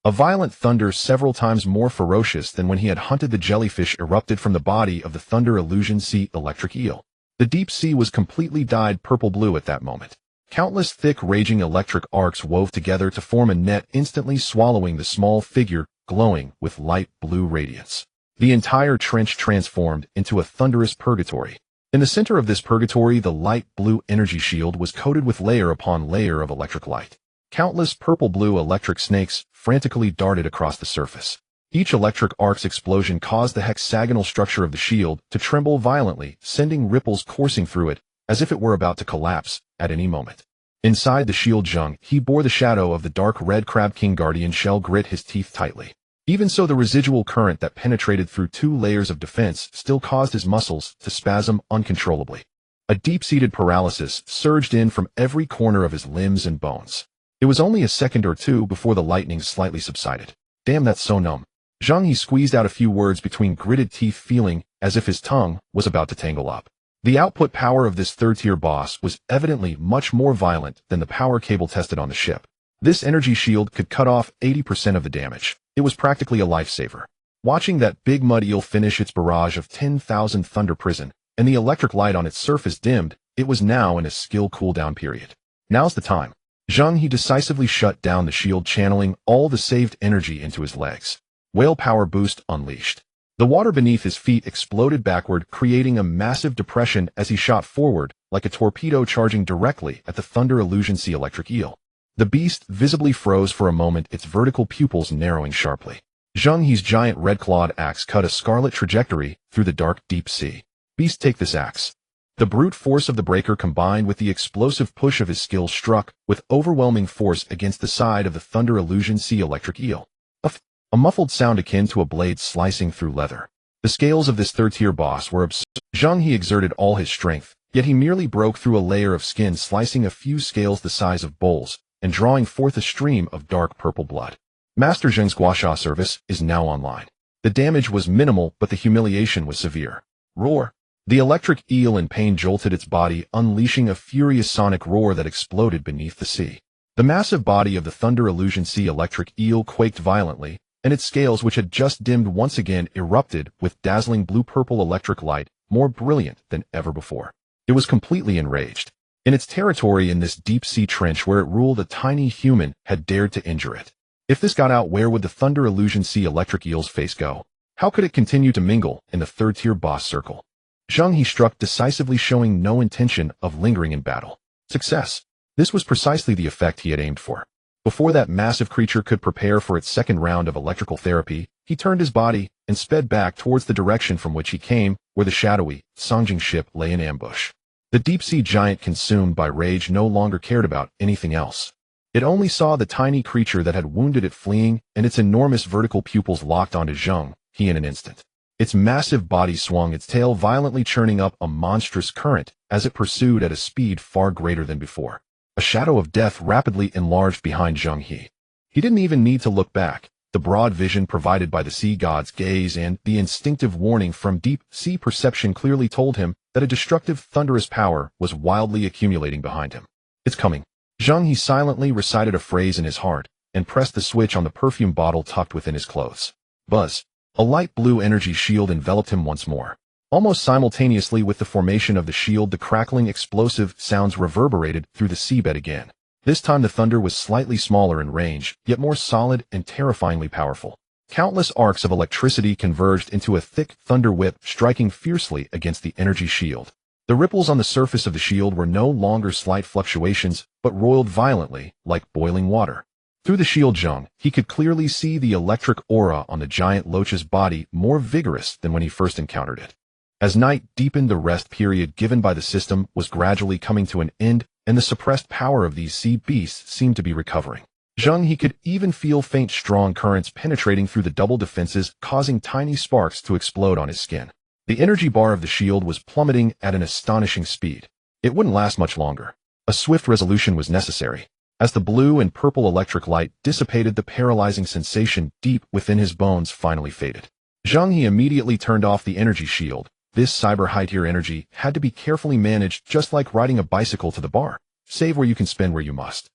A violent thunder several times more ferocious than when he had hunted the jellyfish erupted from the body of the Thunder Illusion Sea electric eel. The deep sea was completely dyed purple-blue at that moment. Countless thick raging electric arcs wove together to form a net instantly swallowing the small figure, glowing with light blue radiance. The entire trench transformed into a thunderous purgatory. In the center of this purgatory, the light blue energy shield was coated with layer upon layer of electric light. Countless purple-blue electric snakes frantically darted across the surface. Each electric arc's explosion caused the hexagonal structure of the shield to tremble violently, sending ripples coursing through it, as if it were about to collapse at any moment. Inside the shield, Zheng He bore the shadow of the dark red Crab King Guardian shell, grit his teeth tightly. Even so, the residual current that penetrated through 2 layers of defense still caused his muscles to spasm uncontrollably. A deep-seated paralysis surged in from every corner of his limbs and bones. It was only a second or two before the lightning slightly subsided. Damn, that's so numb. Zheng He squeezed out a few words between gritted teeth, feeling as if his tongue was about to tangle up. The output power of this third-tier boss was evidently much more violent than the power cable tested on the ship. This energy shield could cut off 80% of the damage. It was practically a lifesaver. Watching that big mud eel finish its barrage of 10,000 thunder prison, and the electric light on its surface dimmed, it was now in a skill cooldown period. Now's the time. Zheng He decisively shut down the shield, channeling all the saved energy into his legs. Whale power boost unleashed. The water beneath his feet exploded backward, creating a massive depression as he shot forward, like a torpedo charging directly at the Thunder Illusion Sea electric eel. The beast visibly froze for a moment, its vertical pupils narrowing sharply. Zheng He's giant red-clawed axe cut a scarlet trajectory through the dark deep sea. Beast, take this axe. The brute force of the breaker combined with the explosive push of his skill struck with overwhelming force against the side of the Thunder Illusion Sea electric eel. A muffled sound akin to a blade slicing through leather. The scales of this third-tier boss were absurd. Zheng He exerted all his strength, yet he merely broke through a layer of skin, slicing a few scales the size of bowls, and drawing forth a stream of dark purple blood. Master Zheng's guasha service is now online. The damage was minimal, but the humiliation was severe. Roar! The electric eel in pain jolted its body, unleashing a furious sonic roar that exploded beneath the sea. The massive body of the Thunder Illusion Sea electric eel quaked violently, and its scales, which had just dimmed, once again erupted with dazzling blue-purple electric light, more brilliant than ever before. It was completely enraged. In its territory in this deep-sea trench where it ruled, a tiny human had dared to injure it. If this got out, where would the Thunder Illusion Sea electric eel's face go? How could it continue to mingle in the third-tier boss circle? Zheng He struck decisively, showing no intention of lingering in battle. Success. This was precisely the effect he had aimed for. Before that massive creature could prepare for its second round of electrical therapy, he turned his body and sped back towards the direction from which he came, where the shadowy Songjing ship lay in ambush. The deep-sea giant, consumed by rage, no longer cared about anything else. It only saw the tiny creature that had wounded it fleeing, and its enormous vertical pupils locked onto Zheng He in an instant. Its massive body swung, its tail violently churning up a monstrous current as it pursued at a speed far greater than before. A shadow of death rapidly enlarged behind Zheng He. He didn't even need to look back. The broad vision provided by the sea god's gaze and the instinctive warning from deep sea perception clearly told him that a destructive, thunderous power was wildly accumulating behind him. It's coming. Zheng He silently recited a phrase in his heart and pressed the switch on the perfume bottle tucked within his clothes. Buzz. A light blue energy shield enveloped him once more. Almost simultaneously with the formation of the shield, the crackling explosive sounds reverberated through the seabed again. This time the thunder was slightly smaller in range, yet more solid and terrifyingly powerful. Countless arcs of electricity converged into a thick thunder whip, striking fiercely against the energy shield. The ripples on the surface of the shield were no longer slight fluctuations, but roiled violently, like boiling water. Through the shield, Zheng He could clearly see the electric aura on the giant loach's body, more vigorous than when he first encountered it. As night deepened, the rest period given by the system was gradually coming to an end, and the suppressed power of these sea beasts seemed to be recovering. Zheng He could even feel faint, strong currents penetrating through the double defenses, causing tiny sparks to explode on his skin. The energy bar of the shield was plummeting at an astonishing speed. It wouldn't last much longer. A swift resolution was necessary. As the blue and purple electric light dissipated, the paralyzing sensation deep within his bones finally faded. Zheng He immediately turned off the energy shield. This cyber high-tier energy had to be carefully managed, just like riding a bicycle to the bar. Save where you can, spend where you must.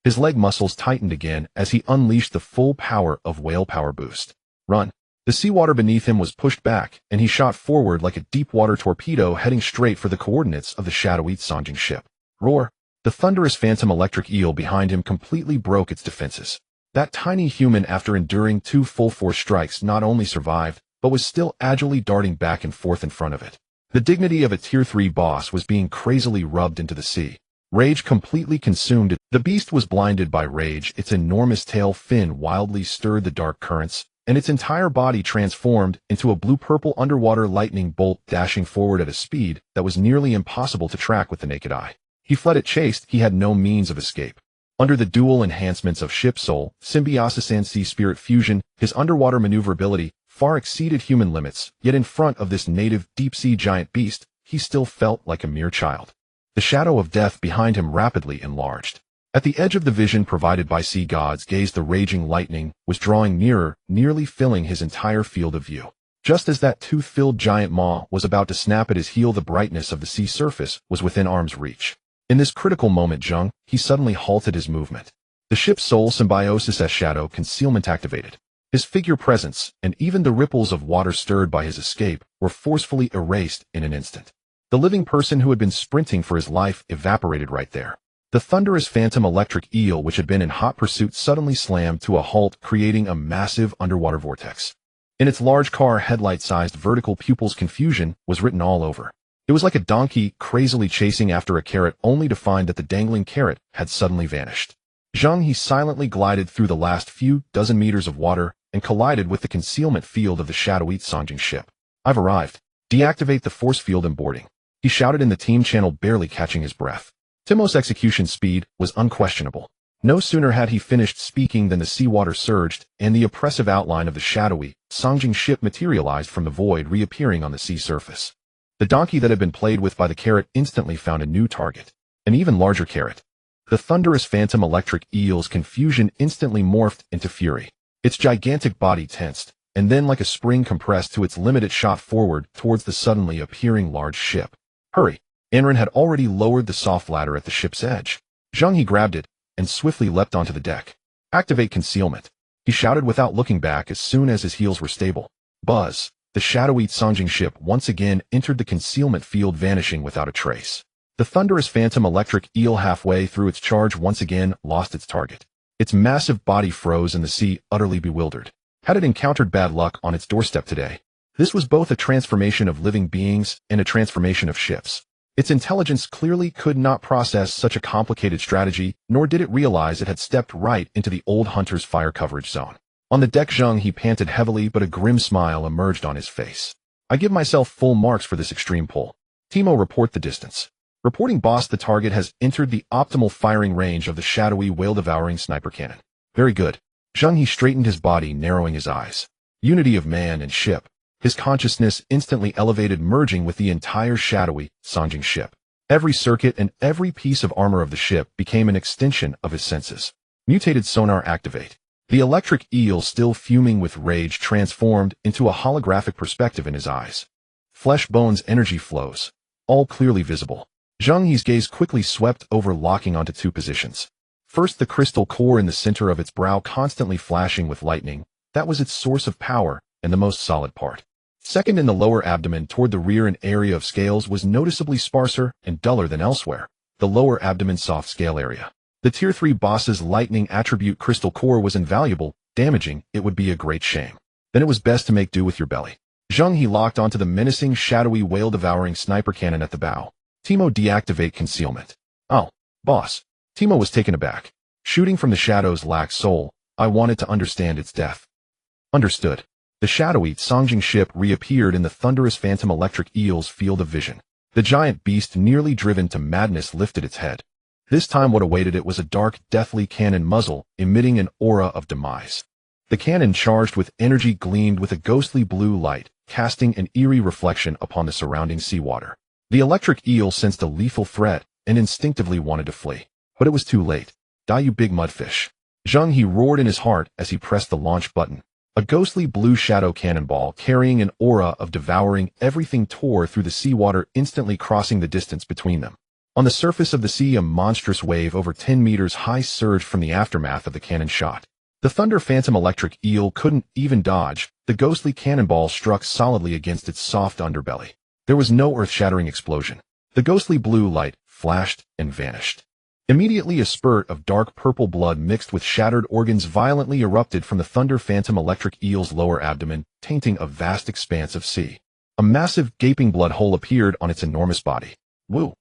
His leg muscles tightened again as he unleashed the full power of whale power boost. Run. The seawater beneath him was pushed back, and he shot forward like a deep-water torpedo, heading straight for the coordinates of the shadowy Songjing ship. Roar! The thunderous phantom electric eel behind him completely broke its defenses. That tiny human, after enduring 2 full-force strikes, not only survived, but was still agilely darting back and forth in front of it. The dignity of a Tier 3 boss was being crazily rubbed into the sea. Rage completely consumed it. The beast was blinded by rage. Its enormous tail fin wildly stirred the dark currents, and its entire body transformed into a blue-purple underwater lightning bolt, dashing forward at a speed that was nearly impossible to track with the naked eye. He fled it chased. He had no means of escape. Under the dual enhancements of ship soul, symbiosis, and sea spirit fusion, his underwater maneuverability far exceeded human limits, yet in front of this native deep-sea giant beast, he still felt like a mere child. The shadow of death behind him rapidly enlarged. At the edge of the vision provided by sea god's gaze, the raging lightning was drawing nearer, nearly filling his entire field of view. Just as that tooth-filled giant maw was about to snap at his heel, the brightness of the sea surface was within arm's reach. In this critical moment, Zheng He suddenly halted his movement. The ship's soul symbiosis shadow concealment activated. His figure presence, and even the ripples of water stirred by his escape, were forcefully erased in an instant. The living person who had been sprinting for his life evaporated right there. The thunderous phantom electric eel, which had been in hot pursuit, suddenly slammed to a halt, creating a massive underwater vortex. In its large car headlight-sized vertical pupils, confusion was written all over. It was like a donkey crazily chasing after a carrot, only to find that the dangling carrot had suddenly vanished. Zheng He silently glided through the last few dozen meters of water and collided with the concealment field of the shadowy Songjing ship. "I've arrived. Deactivate the force field and boarding," he shouted in the team channel, barely catching his breath. Timo's execution speed was unquestionable. No sooner had he finished speaking than the seawater surged, and the oppressive outline of the shadowy Songjing ship materialized from the void, reappearing on the sea surface. The donkey that had been played with by the carrot instantly found a new target, an even larger carrot. The thunderous phantom electric eel's confusion instantly morphed into fury. Its gigantic body tensed, and then like a spring compressed to its limit, it shot forward towards the suddenly appearing large ship. "Hurry!" Enron had already lowered the soft ladder at the ship's edge. Zheng He grabbed it and swiftly leapt onto the deck. "Activate concealment," he shouted without looking back as soon as his heels were stable. Buzz! The shadowy Songjing ship once again entered the concealment field, vanishing without a trace. The thunderous phantom electric eel, halfway through its charge, once again lost its target. Its massive body froze in the sea, utterly bewildered. Had it encountered bad luck on its doorstep today? This was both a transformation of living beings and a transformation of ships. Its intelligence clearly could not process such a complicated strategy, nor did it realize it had stepped right into the old hunter's fire coverage zone. On the deck, Zheng He panted heavily, but a grim smile emerged on his face. "I give myself full marks for this extreme pull. Timo, report the distance." "Reporting, boss. The target has entered the optimal firing range of the shadowy whale-devouring sniper cannon." "Very good." Zheng He straightened his body, narrowing his eyes. Unity of man and ship. His consciousness instantly elevated, merging with the entire shadowy Songjing ship. Every circuit and every piece of armor of the ship became an extension of his senses. Mutated sonar activate. The electric eel, still fuming with rage, transformed into a holographic perspective in his eyes. Flesh, bones, energy flows, all clearly visible. Zheng He's gaze quickly swept over, locking onto two positions. First, the crystal core in the center of its brow, constantly flashing with lightning. That was its source of power and the most solid part. Second, in the lower abdomen toward the rear, an area of scales was noticeably sparser and duller than elsewhere. The lower abdomen soft scale area. The Tier 3 boss's lightning attribute crystal core was invaluable. Damaging it would be a great shame. Then it was best to make do with your belly. Zheng He locked onto the menacing shadowy whale-devouring sniper cannon at the bow. "Timo, deactivate concealment." "Oh, boss." Timo was taken aback. "Shooting from the shadows lacks soul. I wanted to understand its depth." "Understood." The shadowy Songjing ship reappeared in the thunderous phantom electric eel's field of vision. The giant beast, nearly driven to madness, lifted its head. This time what awaited it was a dark, deathly cannon muzzle, emitting an aura of demise. The cannon, charged with energy, gleamed with a ghostly blue light, casting an eerie reflection upon the surrounding seawater. The electric eel sensed a lethal threat and instinctively wanted to flee. But it was too late. Die, you big mudfish. Zheng He roared in his heart as he pressed the launch button. A ghostly blue shadow cannonball carrying an aura of devouring everything tore through the seawater, instantly crossing the distance between them. On the surface of the sea, a monstrous wave over 10 meters high surged from the aftermath of the cannon shot. The Thunder Phantom electric eel couldn't even dodge. The ghostly cannonball struck solidly against its soft underbelly. There was no earth-shattering explosion. The ghostly blue light flashed and vanished. Immediately, a spurt of dark purple blood mixed with shattered organs violently erupted from the Thunder Phantom electric eel's lower abdomen, tainting a vast expanse of sea. A massive, gaping blood hole appeared on its enormous body. Woo!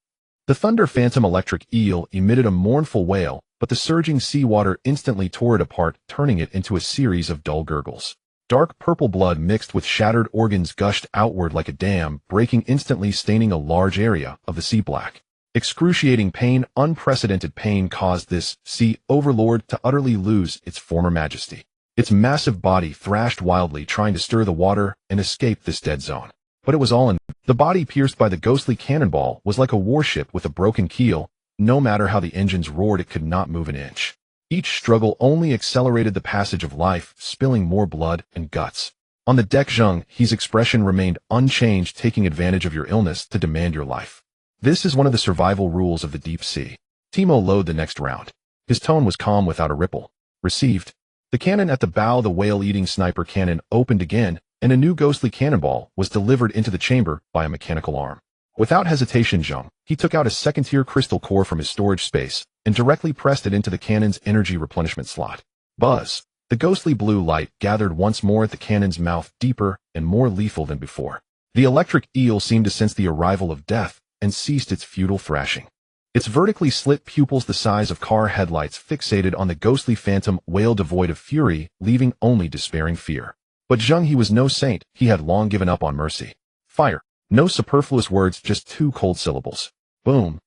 The Thunder Phantom electric eel emitted a mournful wail, but the surging seawater instantly tore it apart, turning it into a series of dull gurgles. Dark purple blood mixed with shattered organs gushed outward like a dam, breaking instantly, staining a large area of the sea black. Excruciating pain, unprecedented pain caused this sea overlord to utterly lose its former majesty. Its massive body thrashed wildly, trying to stir the water and escape this dead zone. But it was all in. The body pierced by the ghostly cannonball was like a warship with a broken keel. No matter how the engines roared, it could not move an inch. Each struggle only accelerated the passage of life, spilling more blood and guts. On the deck, Zheng He's expression remained unchanged, taking advantage of your illness to demand your life. This is one of the survival rules of the deep sea. Timo, load the next round. His tone was calm without a ripple. Received. The cannon at the bow, the whale-eating sniper cannon, opened again, and a new ghostly cannonball was delivered into the chamber by a mechanical arm. Without hesitation, Zheng He took out a second-tier crystal core from his storage space and directly pressed it into the cannon's energy replenishment slot. Buzz! The ghostly blue light gathered once more at the cannon's mouth, deeper and more lethal than before. The electric eel seemed to sense the arrival of death and ceased its futile thrashing. Its vertically slit pupils, the size of car headlights, fixated on the ghostly phantom whale, devoid of fury, leaving only despairing fear. But Zheng He was no saint. He had long given up on mercy. Fire! No superfluous words, just 2 cold syllables. Boom!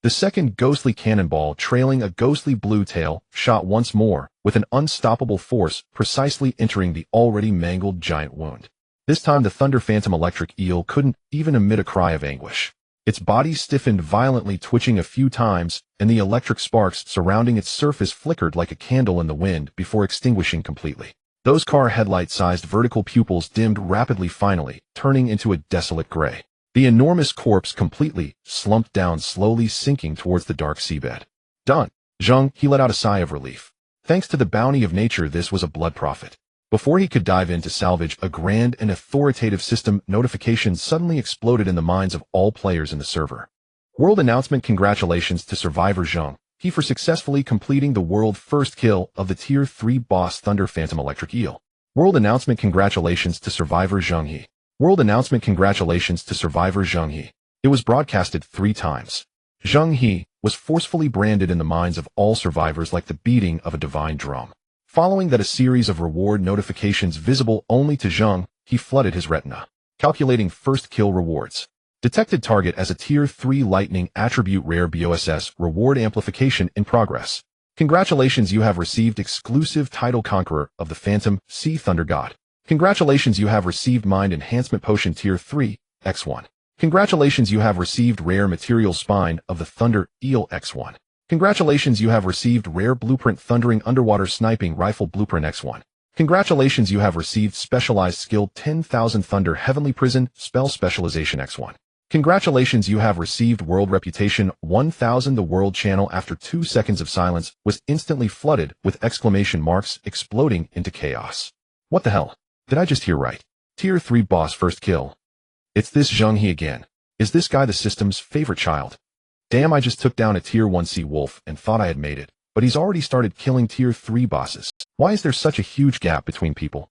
The second ghostly cannonball, trailing a ghostly blue tail, shot once more, with an unstoppable force, precisely entering the already mangled giant wound. This time the Thunder Phantom electric eel couldn't even emit a cry of anguish. Its body stiffened violently, twitching a few times, and the electric sparks surrounding its surface flickered like a candle in the wind before extinguishing completely. Those car headlight-sized vertical pupils dimmed rapidly, finally, turning into a desolate gray. The enormous corpse completely slumped down, slowly sinking towards the dark seabed. Done. Zheng He let out a sigh of relief. Thanks to the bounty of nature, this was a blood profit. Before he could dive in to salvage a grand and authoritative system, notifications suddenly exploded in the minds of all players in the server. World announcement: congratulations to survivor Zheng He for successfully completing the world first kill of the Tier 3 boss Thunder Phantom electric eel. World announcement: congratulations to survivor Zheng He. World announcement: congratulations to survivor Zheng He. It was broadcasted 3 times. Zheng He was forcefully branded in the minds of all survivors like the beating of a divine drum. Following that, a series of reward notifications visible only to Zheng He flooded his retina. Calculating first kill rewards. Detected target as a Tier 3 Lightning Attribute Rare BOSS reward amplification in progress. Congratulations, you have received exclusive title Conqueror of the Phantom Sea Thunder God. Congratulations, you have received Mind Enhancement Potion Tier 3 X1. Congratulations, you have received Rare Material Spine of the Thunder Eel X1. Congratulations, you have received Rare Blueprint Thundering Underwater Sniping Rifle Blueprint X1. Congratulations, you have received Specialized Skill 10,000 Thunder Heavenly Prison Spell Specialization X1. Congratulations, you have received World Reputation 1000. The world channel, after 2 seconds of silence, was instantly flooded with exclamation marks, exploding into chaos. What the hell? Did I just hear right? Tier 3 boss first kill. It's this Zheng He again. Is this guy the system's favorite child? Damn, I just took down a Tier 1 sea wolf and thought I had made it, but he's already started killing Tier 3 bosses. Why is there such a huge gap between people?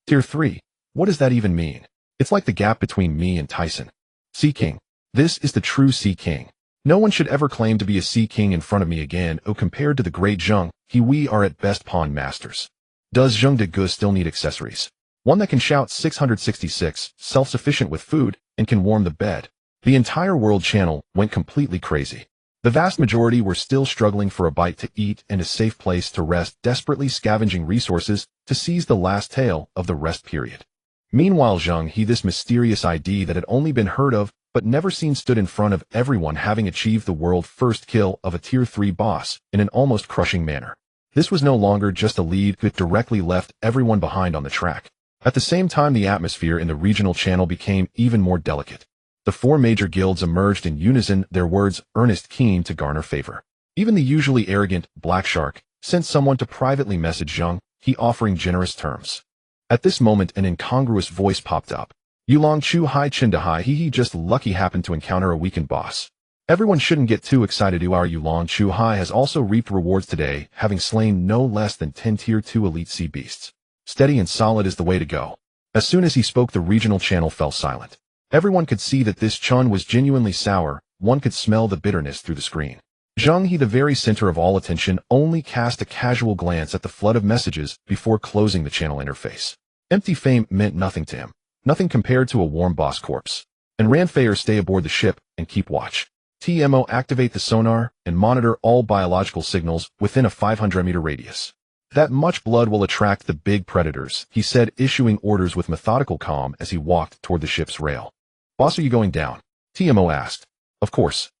Tier 3? What does that even mean? It's like the gap between me and Tyson. Sea King. This is the true Sea King. No one should ever claim to be a Sea King in front of me again. Oh, compared to the great Zheng He, we are at best pawn masters. Does Zheng de Gu still need accessories? One that can shout 666, self-sufficient with food, and can warm the bed. The entire world channel went completely crazy. The vast majority were still struggling for a bite to eat and a safe place to rest, desperately scavenging resources to seize the last tail of the rest period. Meanwhile, Zheng He, this mysterious ID that had only been heard of but never seen stood in front of everyone, having achieved the world first kill of a tier 3 boss in an almost crushing manner. This was no longer just a lead, it directly left everyone behind on the track. At the same time, the atmosphere in the regional channel became even more delicate. The 4 major guilds emerged in unison, their words earnest, keen to garner favor. Even the usually arrogant Black Shark sent someone to privately message Zheng He, offering generous terms. At this moment, an incongruous voice popped up. Yulong Chu Hai Chinda Hai He just lucky happened to encounter a weakened boss. Everyone shouldn't get too excited. Our Yulong Chu Hai has also reaped rewards today, having slain no less than 10 tier 2 elite sea beasts. Steady and solid is the way to go. As soon as he spoke, the regional channel fell silent. Everyone could see that this Chun was genuinely sour. One could smell the bitterness through the screen. Zheng He, the very center of all attention, only cast a casual glance at the flood of messages before closing the channel interface. Empty fame meant nothing to him. Nothing compared to a warm boss corpse. And Ranfair, stay aboard the ship and keep watch. TMO, activate the sonar and monitor all biological signals within a 500-meter radius. That much blood will attract the big predators, he said, issuing orders with methodical calm as he walked toward the ship's rail. Boss, are you going down? TMO asked. Of course.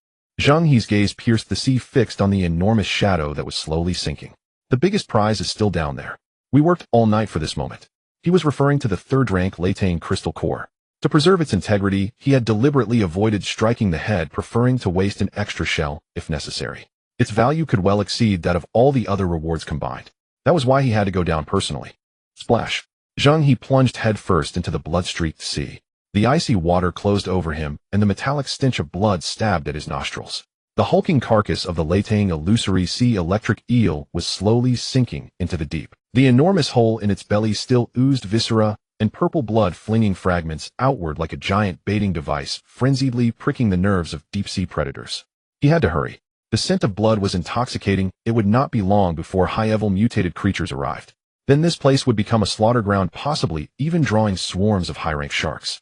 Zheng He's gaze pierced the sea, fixed on the enormous shadow that was slowly sinking. The biggest prize is still down there. We worked all night for this moment. He was referring to the third-rank Latang crystal core. To preserve its integrity, he had deliberately avoided striking the head, preferring to waste an extra shell if necessary. Its value could well exceed that of all the other rewards combined. That was why he had to go down personally. Splash. Zheng He plunged headfirst into the blood-streaked sea. The icy water closed over him, and the metallic stench of blood stabbed at his nostrils. The hulking carcass of the Latang illusory sea electric eel was slowly sinking into the deep. The enormous hole in its belly still oozed viscera and purple blood, flinging fragments outward like a giant baiting device, frenziedly pricking the nerves of deep-sea predators. He had to hurry. The scent of blood was intoxicating. It would not be long before high-level mutated creatures arrived. Then this place would become a slaughter ground, possibly even drawing swarms of high-rank sharks.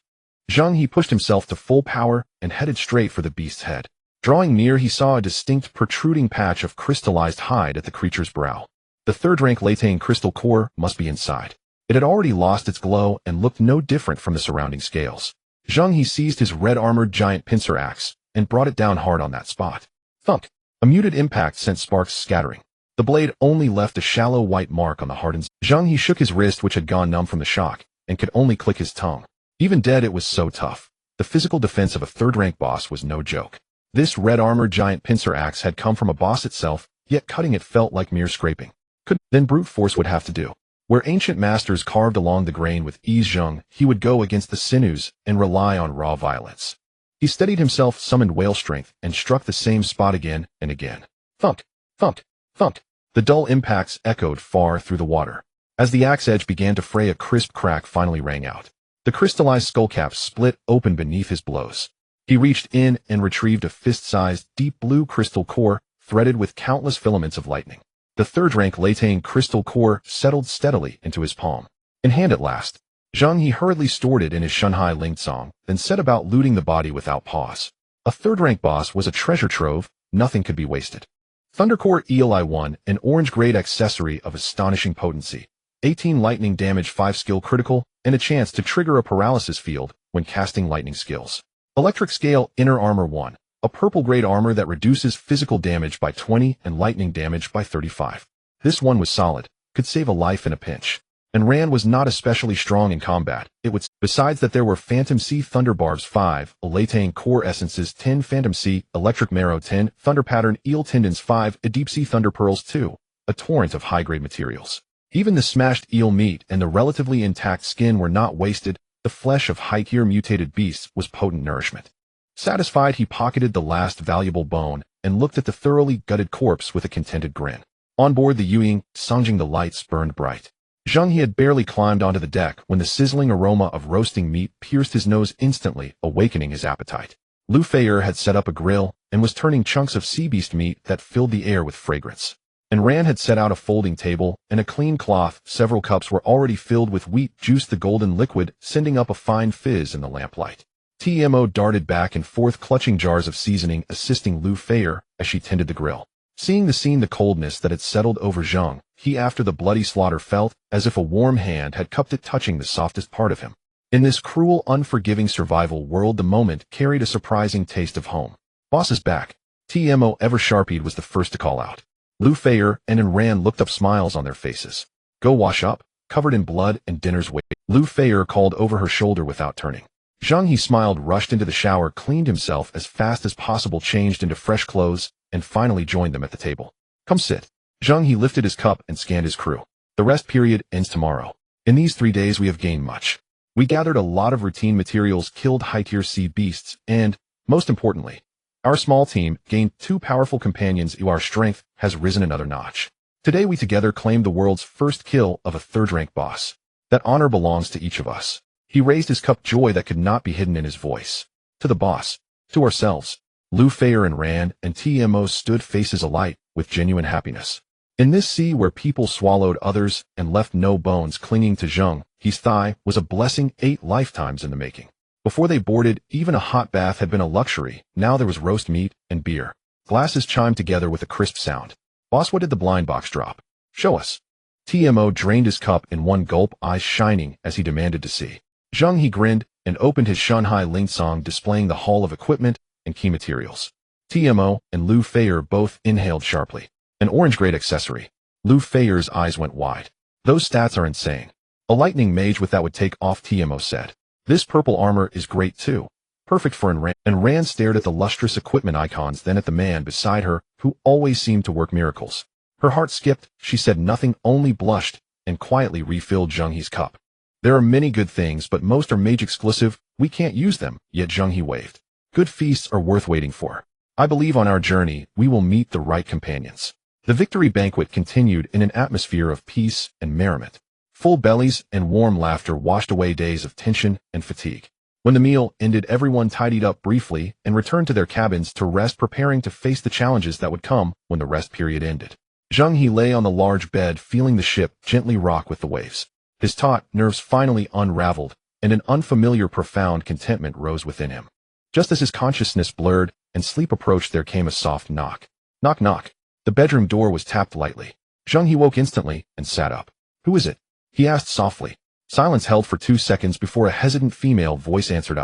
Zheng He pushed himself to full power and headed straight for the beast's head. Drawing near, he saw a distinct protruding patch of crystallized hide at the creature's brow. The third-rank Latang crystal core must be inside. It had already lost its glow and looked no different from the surrounding scales. Zheng He seized his red-armored giant pincer axe and brought it down hard on that spot. Thunk! A muted impact sent sparks scattering. The blade only left a shallow white mark on the hardened. Zheng He shook his wrist, which had gone numb from the shock, and could only click his tongue. Even dead, it was so tough. The physical defense of a third-rank boss was no joke. This red-armored giant pincer axe had come from a boss itself, yet cutting it felt like mere scraping. Then brute force would have to do. Where ancient masters carved along the grain with ease, Zheng He would go against the sinews and rely on raw violence. He steadied himself, summoned whale strength, and struck the same spot again and again. Thunk! Thunk! Thunk! The dull impacts echoed far through the water. As the axe edge began to fray, a crisp crack finally rang out. The crystallized skullcap split open beneath his blows. He reached in and retrieved a fist-sized, deep blue crystal core, threaded with countless filaments of lightning. The third-rank Latang crystal core settled steadily into his palm. In hand at last, Zheng He hurriedly stored it in his Shunhai Ling Song, then set about looting the body without pause. A third-rank boss was a treasure trove, nothing could be wasted. Thundercore Eli 1, an orange-grade accessory of astonishing potency. 18 lightning damage, 5 skill critical, and a chance to trigger a paralysis field when casting lightning skills. Electric Scale Inner Armor 1, a purple-grade armor that reduces physical damage by 20 and lightning damage by 35. This one was solid, could save a life in a pinch. And Rand was not especially strong in combat. Besides that, there were Phantom Sea Thunder Barbs 5, a Latang Core Essences 10, Phantom Sea, Electric Marrow 10, Thunder Pattern Eel Tendons 5, a Deep Sea Thunder Pearls 2, a torrent of high-grade materials. Even the smashed eel meat and the relatively intact skin were not wasted. The flesh of high-tier mutated beasts was potent nourishment. Satisfied, he pocketed the last valuable bone and looked at the thoroughly gutted corpse with a contented grin. On board the Yuying, Songjing, the lights burned bright. Zheng He had barely climbed onto the deck when the sizzling aroma of roasting meat pierced his nose, instantly awakening his appetite. Lu Feier had set up a grill and was turning chunks of sea beast meat that filled the air with fragrance. And Rand had set out a folding table and a clean cloth. Several cups were already filled with wheat juice, the golden liquid sending up a fine fizz in the lamplight. TMO darted back and forth, clutching jars of seasoning, assisting Lu Feier as she tended the grill. Seeing the scene, the coldness that had settled over Zheng He after the bloody slaughter felt as if a warm hand had cupped it, touching the softest part of him. In this cruel, unforgiving survival world, the moment carried a surprising taste of home. Boss is back. TMO ever sharpied was the first to call out. Lu Feier and Ran looked up, smiles on their faces. Go wash up, covered in blood and dinner's weight. Lu Feier called over her shoulder without turning. Zheng He smiled, rushed into the shower, cleaned himself as fast as possible, changed into fresh clothes, and finally joined them at the table. Come sit. Zheng He lifted his cup and scanned his crew. The rest period ends tomorrow. In these 3 days we have gained much. We gathered a lot of routine materials, killed high-tier sea beasts, and, most importantly, our small team gained 2 powerful companions. Our strength has risen another notch. Today we together claimed the world's first kill of a 3rd-rank boss. That honor belongs to each of us. He raised his cup, joy that could not be hidden in his voice. To the boss. To ourselves. Lu Feier and Rand and TMO stood, faces alight with genuine happiness. In this sea where people swallowed others and left no bones, clinging to Zheng He's thigh was a blessing 8 lifetimes in the making. Before they boarded, even a hot bath had been a luxury. Now there was roast meat and beer. Glasses chimed together with a crisp sound. Boss, what did the blind box drop? Show us. TMO drained his cup in one gulp, eyes shining as he demanded to see. Zheng He grinned and opened his Shanghai Ling Song, displaying the hall of equipment and key materials. TMO and Lu Feier both inhaled sharply. An orange-grade accessory. Lu Feier's eyes went wide. Those stats are insane. A lightning mage with that would take off, TMO said. This purple armor is great too. Perfect for Ran. And Ran stared at the lustrous equipment icons, then at the man beside her, who always seemed to work miracles. Her heart skipped. She said nothing, only blushed, and quietly refilled Zheng He's cup. There are many good things, but most are mage exclusive. We can't use them, yet Zheng He waved. Good feasts are worth waiting for. I believe on our journey, we will meet the right companions. The victory banquet continued in an atmosphere of peace and merriment. Full bellies and warm laughter washed away days of tension and fatigue. When the meal ended, everyone tidied up briefly and returned to their cabins to rest, preparing to face the challenges that would come when the rest period ended. Zheng He lay on the large bed, feeling the ship gently rock with the waves. His taut nerves finally unraveled, and an unfamiliar, profound contentment rose within him. Just as his consciousness blurred and sleep approached, there came a soft knock. Knock, knock. The bedroom door was tapped lightly. Zheng He woke instantly and sat up. Who is it? He asked softly. Silence held for 2 seconds before a hesitant female voice answered,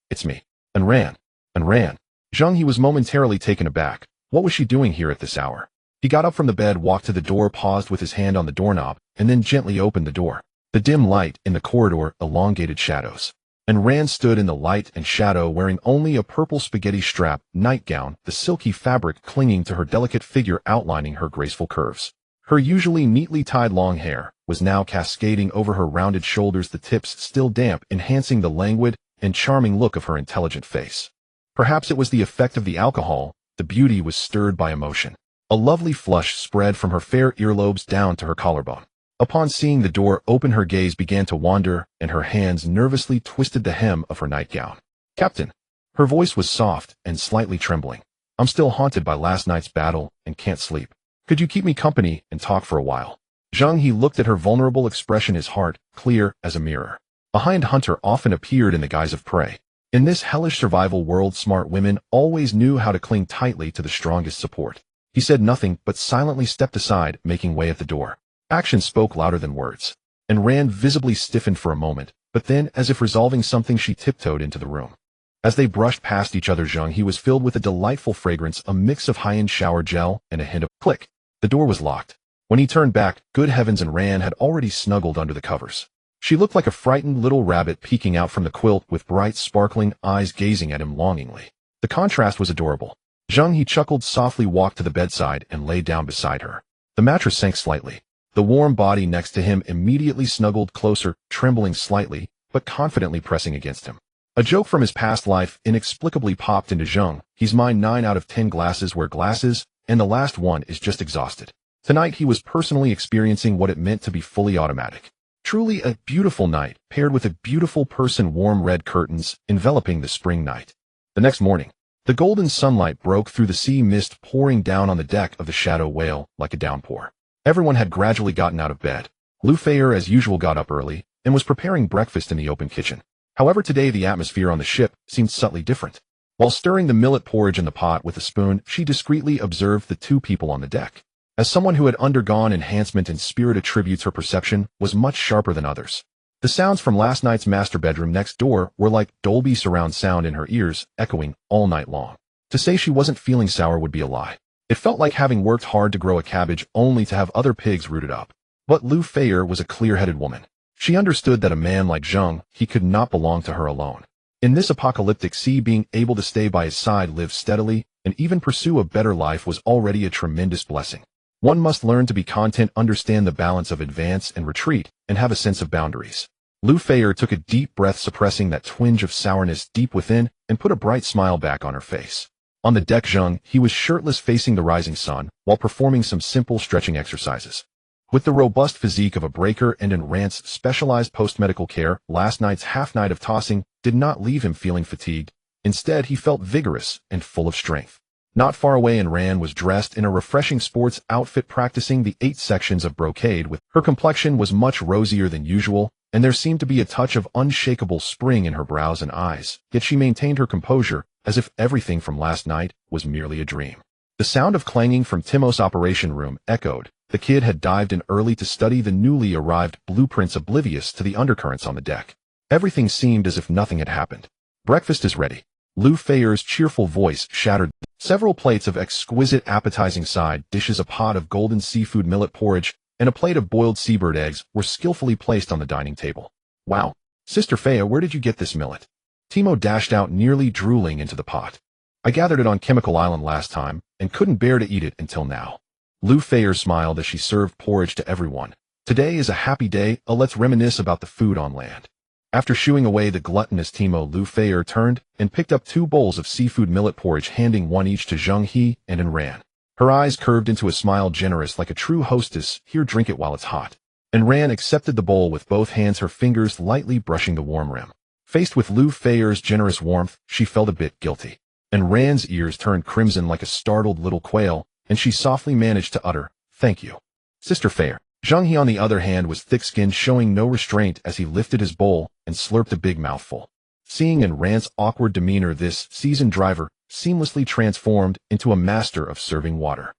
It's me. And ran. Zheng He was momentarily taken aback. What was she doing here at this hour? He got up from the bed, walked to the door, paused with his hand on the doorknob, and then gently opened the door. The dim light in the corridor elongated shadows. And Rand stood in the light and shadow, wearing only a purple spaghetti strap nightgown, the silky fabric clinging to her delicate figure, outlining her graceful curves. Her usually neatly tied long hair was now cascading over her rounded shoulders, the tips still damp, enhancing the languid and charming look of her intelligent face. Perhaps it was the effect of the alcohol. The beauty was stirred by emotion. A lovely flush spread from her fair earlobes down to her collarbone. Upon seeing the door open, her gaze began to wander, and her hands nervously twisted the hem of her nightgown. Captain. Her voice was soft and slightly trembling. I'm still haunted by last night's battle and can't sleep. Could you keep me company and talk for a while? Zheng He looked at her vulnerable expression, his heart clear as a mirror. A hind hunter often appeared in the guise of prey. In this hellish survival world, smart women always knew how to cling tightly to the strongest support. He said nothing, but silently stepped aside, making way at the door. Action spoke louder than words. And Rand visibly stiffened for a moment, but then, as if resolving something, she tiptoed into the room. As they brushed past each other, Zheng He was filled with a delightful fragrance, a mix of high-end shower gel and a hint of click. The door was locked. When he turned back, good heavens, and Rand had already snuggled under the covers. She looked like a frightened little rabbit peeking out from the quilt, with bright, sparkling eyes gazing at him longingly. The contrast was adorable. Zheng He chuckled softly, walked to the bedside, and lay down beside her. The mattress sank slightly. The warm body next to him immediately snuggled closer, trembling slightly, but confidently pressing against him. A joke from his past life inexplicably popped into Zheng He's mind. 9 out of 10 glasses wear glasses, and the last one is just exhausted. Tonight he was personally experiencing what it meant to be fully automatic. Truly a beautiful night, paired with a beautiful person, warm red curtains enveloping the spring night. The next morning, the golden sunlight broke through the sea mist, pouring down on the deck of the Shadow Whale like a downpour. Everyone had gradually gotten out of bed. Lu Feier, as usual, got up early and was preparing breakfast in the open kitchen. However, today the atmosphere on the ship seemed subtly different. While stirring the millet porridge in the pot with a spoon, she discreetly observed the 2 people on the deck. As someone who had undergone enhancement in spirit attributes, her perception was much sharper than others. The sounds from last night's master bedroom next door were like Dolby surround sound in her ears, echoing all night long. To say she wasn't feeling sour would be a lie. It felt like having worked hard to grow a cabbage only to have other pigs rooted up. But Lu Feier was a clear-headed woman. She understood that a man like Zheng He could not belong to her alone. In this apocalyptic sea, being able to stay by his side, live steadily, and even pursue a better life was already a tremendous blessing. One must learn to be content, understand the balance of advance and retreat, and have a sense of boundaries. Lu Feier took a deep breath, suppressing that twinge of sourness deep within, and put a bright smile back on her face. On the deck, Zheng He was shirtless, facing the rising sun, while performing some simple stretching exercises. With the robust physique of a breaker and in Rand's specialized post-medical care, last night's half-night of tossing did not leave him feeling fatigued. Instead, he felt vigorous and full of strength. Not far away, Rand was dressed in a refreshing sports outfit, practicing the 8 sections of brocade. With her complexion was much rosier than usual, and there seemed to be a touch of unshakable spring in her brows and eyes, yet she maintained her composure, as if everything from last night was merely a dream. The sound of clanging from Timos' operation room echoed. The kid had dived in early to study the newly arrived blueprints, oblivious to the undercurrents on the deck. Everything seemed as if nothing had happened. "Breakfast is ready." Lu Feier's cheerful voice shattered. Several plates of exquisite appetizing side dishes, a pot of golden seafood millet porridge, and a plate of boiled seabird eggs were skillfully placed on the dining table. "Wow, Sister Fea, where did you get this millet?" Timo dashed out, nearly drooling into the pot. "I gathered it on Chemical Island last time, and couldn't bear to eat it until now." Lu Feier smiled as she served porridge to everyone. "Today is a happy day, let's reminisce about the food on land." After shooing away the gluttonous Timo, Lu Feier turned and picked up 2 bowls of seafood millet porridge, handing one each to Zheng He and Ran. Her eyes curved into a smile, generous like a true hostess. "Here, drink it while it's hot." And Ran accepted the bowl with both hands, her fingers lightly brushing the warm rim. Faced with Lu Feier's generous warmth, she felt a bit guilty. And Ran's ears turned crimson like a startled little quail, and she softly managed to utter, "Thank you, Sister Feier." Zheng He, on the other hand, was thick-skinned, showing no restraint as he lifted his bowl and slurped a big mouthful. Seeing in Rand's awkward demeanor, this seasoned driver seamlessly transformed into a master of serving water.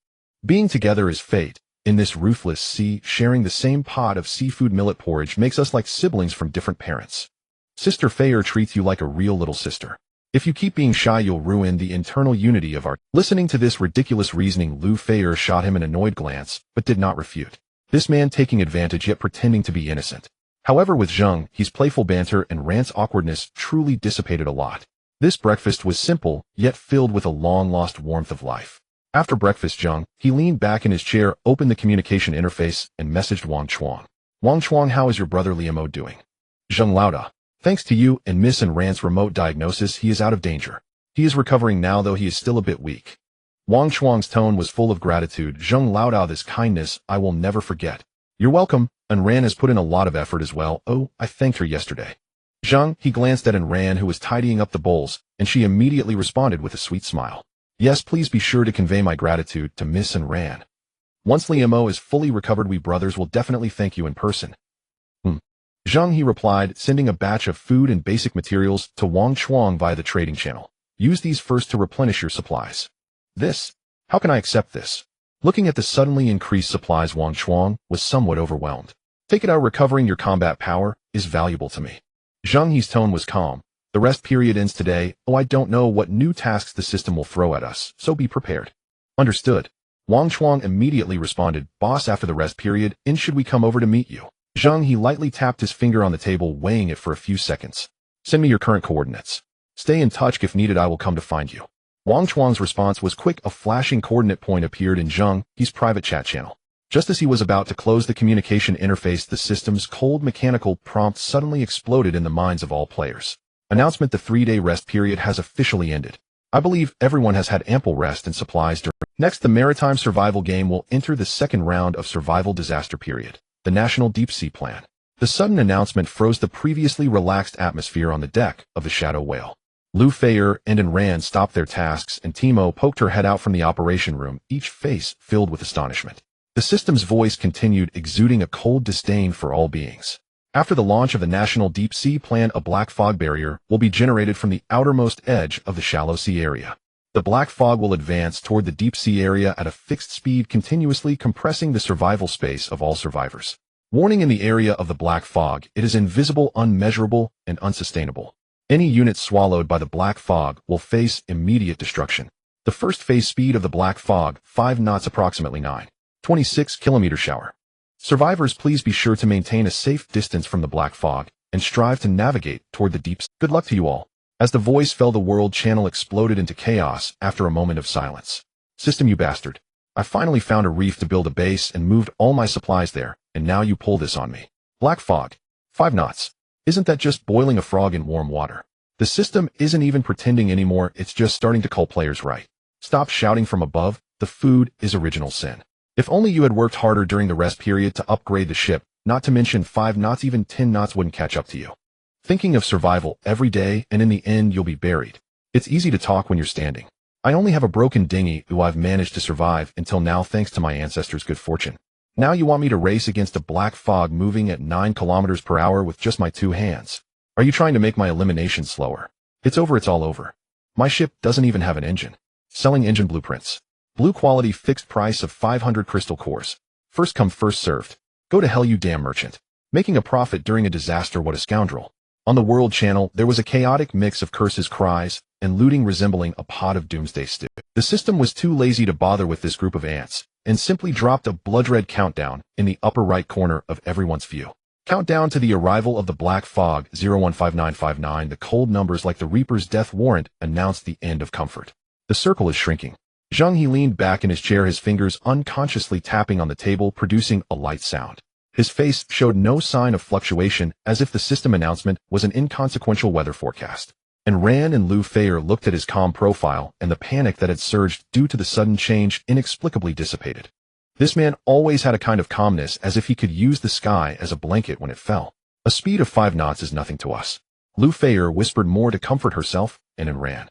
Being together is fate. In this ruthless sea, sharing the same pot of seafood millet porridge makes us like siblings from different parents. Sister Feier treats you like a real little sister. If you keep being shy, you'll ruin the internal unity of our... Listening to this ridiculous reasoning, Lu Feier shot him an annoyed glance, but did not refute. This man taking advantage yet pretending to be innocent. However, with Zheng He's playful banter and Rand's awkwardness truly dissipated a lot. This breakfast was simple, yet filled with a long-lost warmth of life. After breakfast, Zheng He leaned back in his chair, opened the communication interface, and messaged Wang Chuang. "Wang Chuang, how is your brother Liamo doing?" Zheng Lauda. "Thanks to you and Miss and Rand's remote diagnosis, he is out of danger. He is recovering now, though he is still a bit weak." Wang Chuang's tone was full of gratitude. "Zheng Lauda, this kindness I will never forget." "You're welcome. Ran has put in a lot of effort as well. Oh, I thanked her yesterday." Zheng He glanced at Ran, who was tidying up the bowls, and she immediately responded with a sweet smile. "Yes, please be sure to convey my gratitude to Miss and Ran. Once Liamo is fully recovered, we brothers will definitely thank you in person." Zheng He replied, sending a batch of food and basic materials to Wang Chuang via the trading channel. "Use these first to replenish your supplies." "This? How can I accept this?" Looking at the suddenly increased supplies, Wang Chuang was somewhat overwhelmed. "Take it out. Recovering your combat power is valuable to me." Zheng He's tone was calm. "The rest period ends today. I don't know what new tasks the system will throw at us, so be prepared." "Understood." Wang Chuang immediately responded, "Boss, after the rest period, should we come over to meet you?" Zheng He lightly tapped his finger on the table, weighing it for a few seconds. "Send me your current coordinates. Stay in touch. If needed, I will come to find you." Wang Chuang's response was quick. A flashing coordinate point appeared in Zheng He's private chat channel. Just as he was about to close the communication interface, the system's cold mechanical prompt suddenly exploded in the minds of all players. Announcement: the 3-day rest period has officially ended. I believe everyone has had ample rest and supplies during. Next, the maritime survival game will enter the second round of survival disaster period, the National Deep Sea Plan. The sudden announcement froze the previously relaxed atmosphere on the deck of the Shadow Whale. Lu Feier and Rand stopped their tasks, and Timo poked her head out from the operation room, each face filled with astonishment. The system's voice continued, exuding a cold disdain for all beings. After the launch of the National Deep Sea Plan, a black fog barrier will be generated from the outermost edge of the shallow sea area. The black fog will advance toward the deep sea area at a fixed speed, continuously compressing the survival space of all survivors. Warning: in the area of the black fog, it is invisible, unmeasurable, and unsustainable. Any unit swallowed by the black fog will face immediate destruction. The first phase speed of the black fog, 5 knots, approximately 9.26 km shower. Survivors, please be sure to maintain a safe distance from the black fog and strive to navigate toward the deep sea. Good luck to you all. As the voice fell, the world channel exploded into chaos after a moment of silence. System, you bastard. I finally found a reef to build a base and moved all my supplies there, and now you pull this on me. Black fog. 5 knots. Isn't that just boiling a frog in warm water? The system isn't even pretending anymore, it's just starting to call players right. Stop shouting from above, the food is original sin. If only you had worked harder during the rest period to upgrade the ship, not to mention 5 knots, even 10 knots wouldn't catch up to you. Thinking of survival every day, and in the end you'll be buried. It's easy to talk when you're standing. I only have a broken dinghy who I've managed to survive until now thanks to my ancestors' good fortune. Now you want me to race against a black fog moving at 9 kilometers per hour with just my 2 hands. Are you trying to make my elimination slower? It's over, it's all over. My ship doesn't even have an engine. Selling engine blueprints. Blue quality, fixed price of 500 crystal cores. First come, first served. Go to hell, you damn merchant. Making a profit during a disaster, what a scoundrel. On the World Channel, there was a chaotic mix of curses, cries, and looting resembling a pot of doomsday stew. The system was too lazy to bother with this group of ants, and simply dropped a blood-red countdown in the upper right corner of everyone's view. Countdown to the arrival of the black fog, 015959. The cold numbers, like the Reaper's death warrant, announced the end of comfort. The circle is shrinking. Zheng He leaned back in his chair, his fingers unconsciously tapping on the table, producing a light sound. His face showed no sign of fluctuation, as if the system announcement was an inconsequential weather forecast. And Ran and Lu Feier looked at his calm profile, and the panic that had surged due to the sudden change inexplicably dissipated. This man always had a kind of calmness, as if he could use the sky as a blanket when it fell. A speed of 5 knots is nothing to us. Lu Feier whispered more to comfort herself, and in Ran.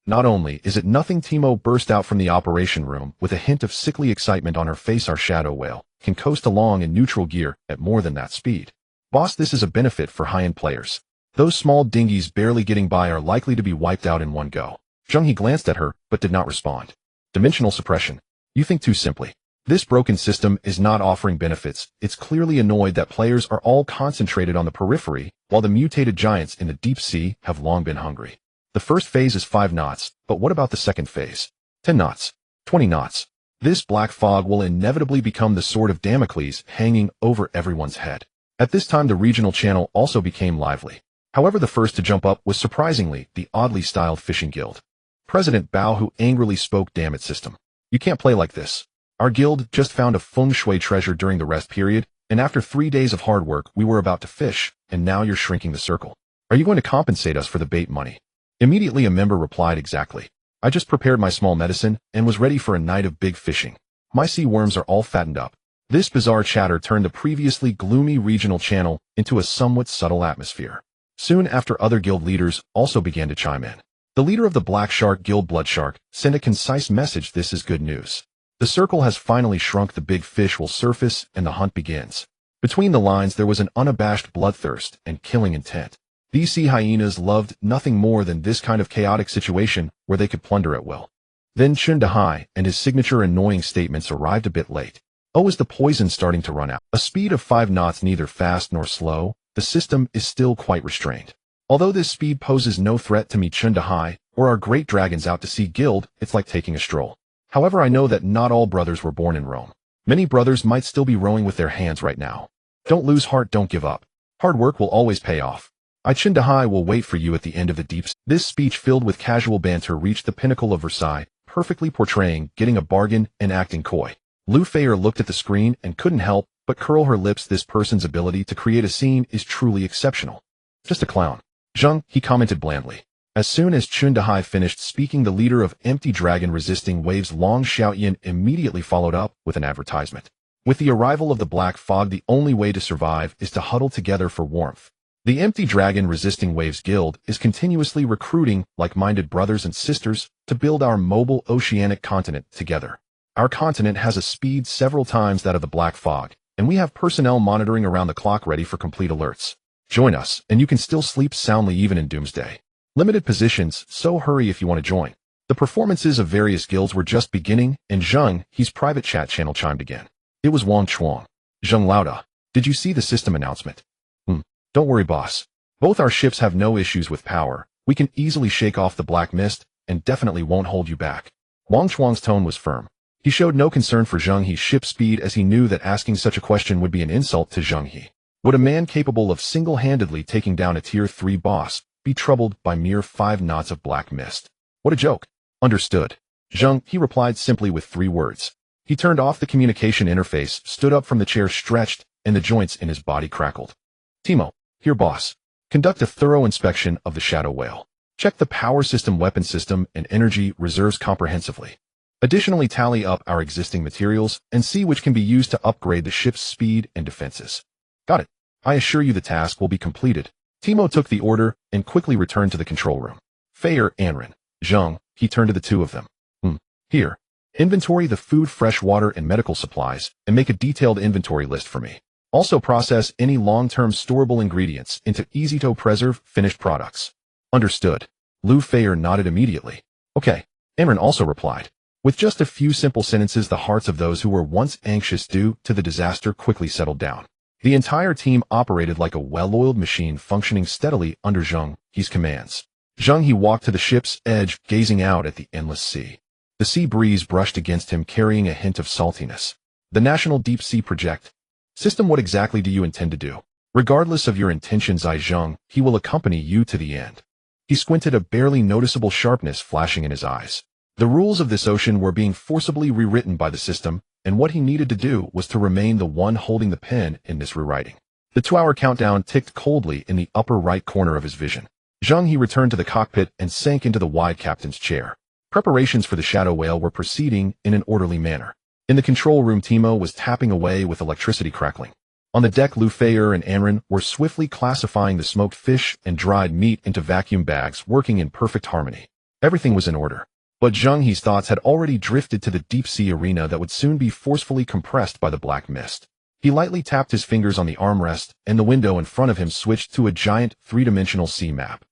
Not only is it nothing, Timo burst out from the operation room with a hint of sickly excitement on her face. Our shadow whale can coast along in neutral gear at more than that speed. Boss, this is a benefit for high-end players. Those small dinghies barely getting by are likely to be wiped out in one go. Zheng He glanced at her, but did not respond. Dimensional suppression. You think too simply. This broken system is not offering benefits. It's clearly annoyed that players are all concentrated on the periphery, while the mutated giants in the deep sea have long been hungry. The first phase is 5 knots, but what about the second phase? 10 knots. 20 knots. This black fog will inevitably become the sword of Damocles hanging over everyone's head. At this time, the regional channel also became lively. However, the first to jump up was surprisingly the oddly styled fishing guild. President Bao, who angrily spoke, "Damn it, system. You can't play like this. Our guild just found a feng shui treasure during the rest period, and after 3 days of hard work, we were about to fish, and now you're shrinking the circle. Are you going to compensate us for the bait money?" Immediately a member replied, "Exactly. I just prepared my small medicine and was ready for a night of big fishing. My sea worms are all fattened up." This bizarre chatter turned the previously gloomy regional channel into a somewhat subtle atmosphere. Soon after, other guild leaders also began to chime in. The leader of the Black Shark Guild, Bloodshark, sent a concise message: "This is good news. The circle has finally shrunk, the big fish will surface, and the hunt begins." Between the lines there was an unabashed bloodthirst and killing intent. These sea hyenas loved nothing more than this kind of chaotic situation where they could plunder at will. Then Zheng He and his signature annoying statements arrived a bit late. Oh, is the poison starting to run out? A speed of 5 knots, neither fast nor slow, the system is still quite restrained. Although this speed poses no threat to me, Zheng He, or our great dragons out to sea guild, it's like taking a stroll. However, I know that not all brothers were born in Rome. Many brothers might still be rowing with their hands right now. Don't lose heart, don't give up. Hard work will always pay off. Zheng He will wait for you at the end of the deep sea. This speech, filled with casual banter, reached the pinnacle of Versailles, perfectly portraying getting a bargain and acting coy. Lu Feier looked at the screen and couldn't help but curl her lips. This person's ability to create a scene is truly exceptional. Just a clown. Zheng, he commented blandly. As soon as Zheng He finished speaking, the leader of Empty Dragon Resisting Waves, Long Xiaoyan, immediately followed up with an advertisement. With the arrival of the black fog, the only way to survive is to huddle together for warmth. The Empty Dragon Resisting Waves Guild is continuously recruiting like-minded brothers and sisters to build our mobile oceanic continent together. Our continent has a speed several times that of the black fog, and we have personnel monitoring around the clock ready for complete alerts. Join us, and you can still sleep soundly even in doomsday. Limited positions, so hurry if you want to join. The performances of various guilds were just beginning, and Zheng He's private chat channel chimed again. It was Wang Chuang. Zheng Lauda. Did you see the system announcement? Don't worry, boss. Both our ships have no issues with power. We can easily shake off the black mist and definitely won't hold you back. Wang Chuang's tone was firm. He showed no concern for Zheng He's ship speed, as he knew that asking such a question would be an insult to Zheng He. Would a man capable of single-handedly taking down a Tier 3 boss be troubled by mere 5 knots of black mist? What a joke. Understood. Zheng He replied simply with 3 words. He turned off the communication interface, stood up from the chair, stretched, and the joints in his body crackled. Timo, here, boss. Conduct a thorough inspection of the Shadow Whale. Check the power system, weapon system, and energy reserves comprehensively. Additionally, tally up our existing materials and see which can be used to upgrade the ship's speed and defenses. Got it. I assure you the task will be completed. Timo took the order and quickly returned to the control room. Fayer, Anren, Zheng, he turned to the 2 of them. Here. Inventory the food, fresh water, and medical supplies, and make a detailed inventory list for me. Also process any long-term storable ingredients into easy-to-preserve finished products. Understood. Lu Fayer nodded immediately. Okay. Anren also replied. With just a few simple sentences, the hearts of those who were once anxious due to the disaster quickly settled down. The entire team operated like a well-oiled machine, functioning steadily under Zheng He's commands. Zheng He walked to the ship's edge, gazing out at the endless sea. The sea breeze brushed against him, carrying a hint of saltiness. The National Deep Sea Project System, what exactly do you intend to do? Regardless of your intentions, Zheng He will accompany you to the end. He squinted, a barely noticeable sharpness flashing in his eyes. The rules of this ocean were being forcibly rewritten by the system, and what he needed to do was to remain the one holding the pen in this rewriting. The 2-hour countdown ticked coldly in the upper right corner of his vision. Zheng He returned to the cockpit and sank into the wide captain's chair. Preparations for the Shadow Whale were proceeding in an orderly manner. In the control room, Timo was tapping away with electricity crackling. On the deck, Lu Fayer and Anren were swiftly classifying the smoked fish and dried meat into vacuum bags, working in perfect harmony. Everything was in order. But Zheng He's thoughts had already drifted to the deep-sea arena that would soon be forcefully compressed by the black mist. He lightly tapped his fingers on the armrest, and the window in front of him switched to a giant 3-dimensional sea map.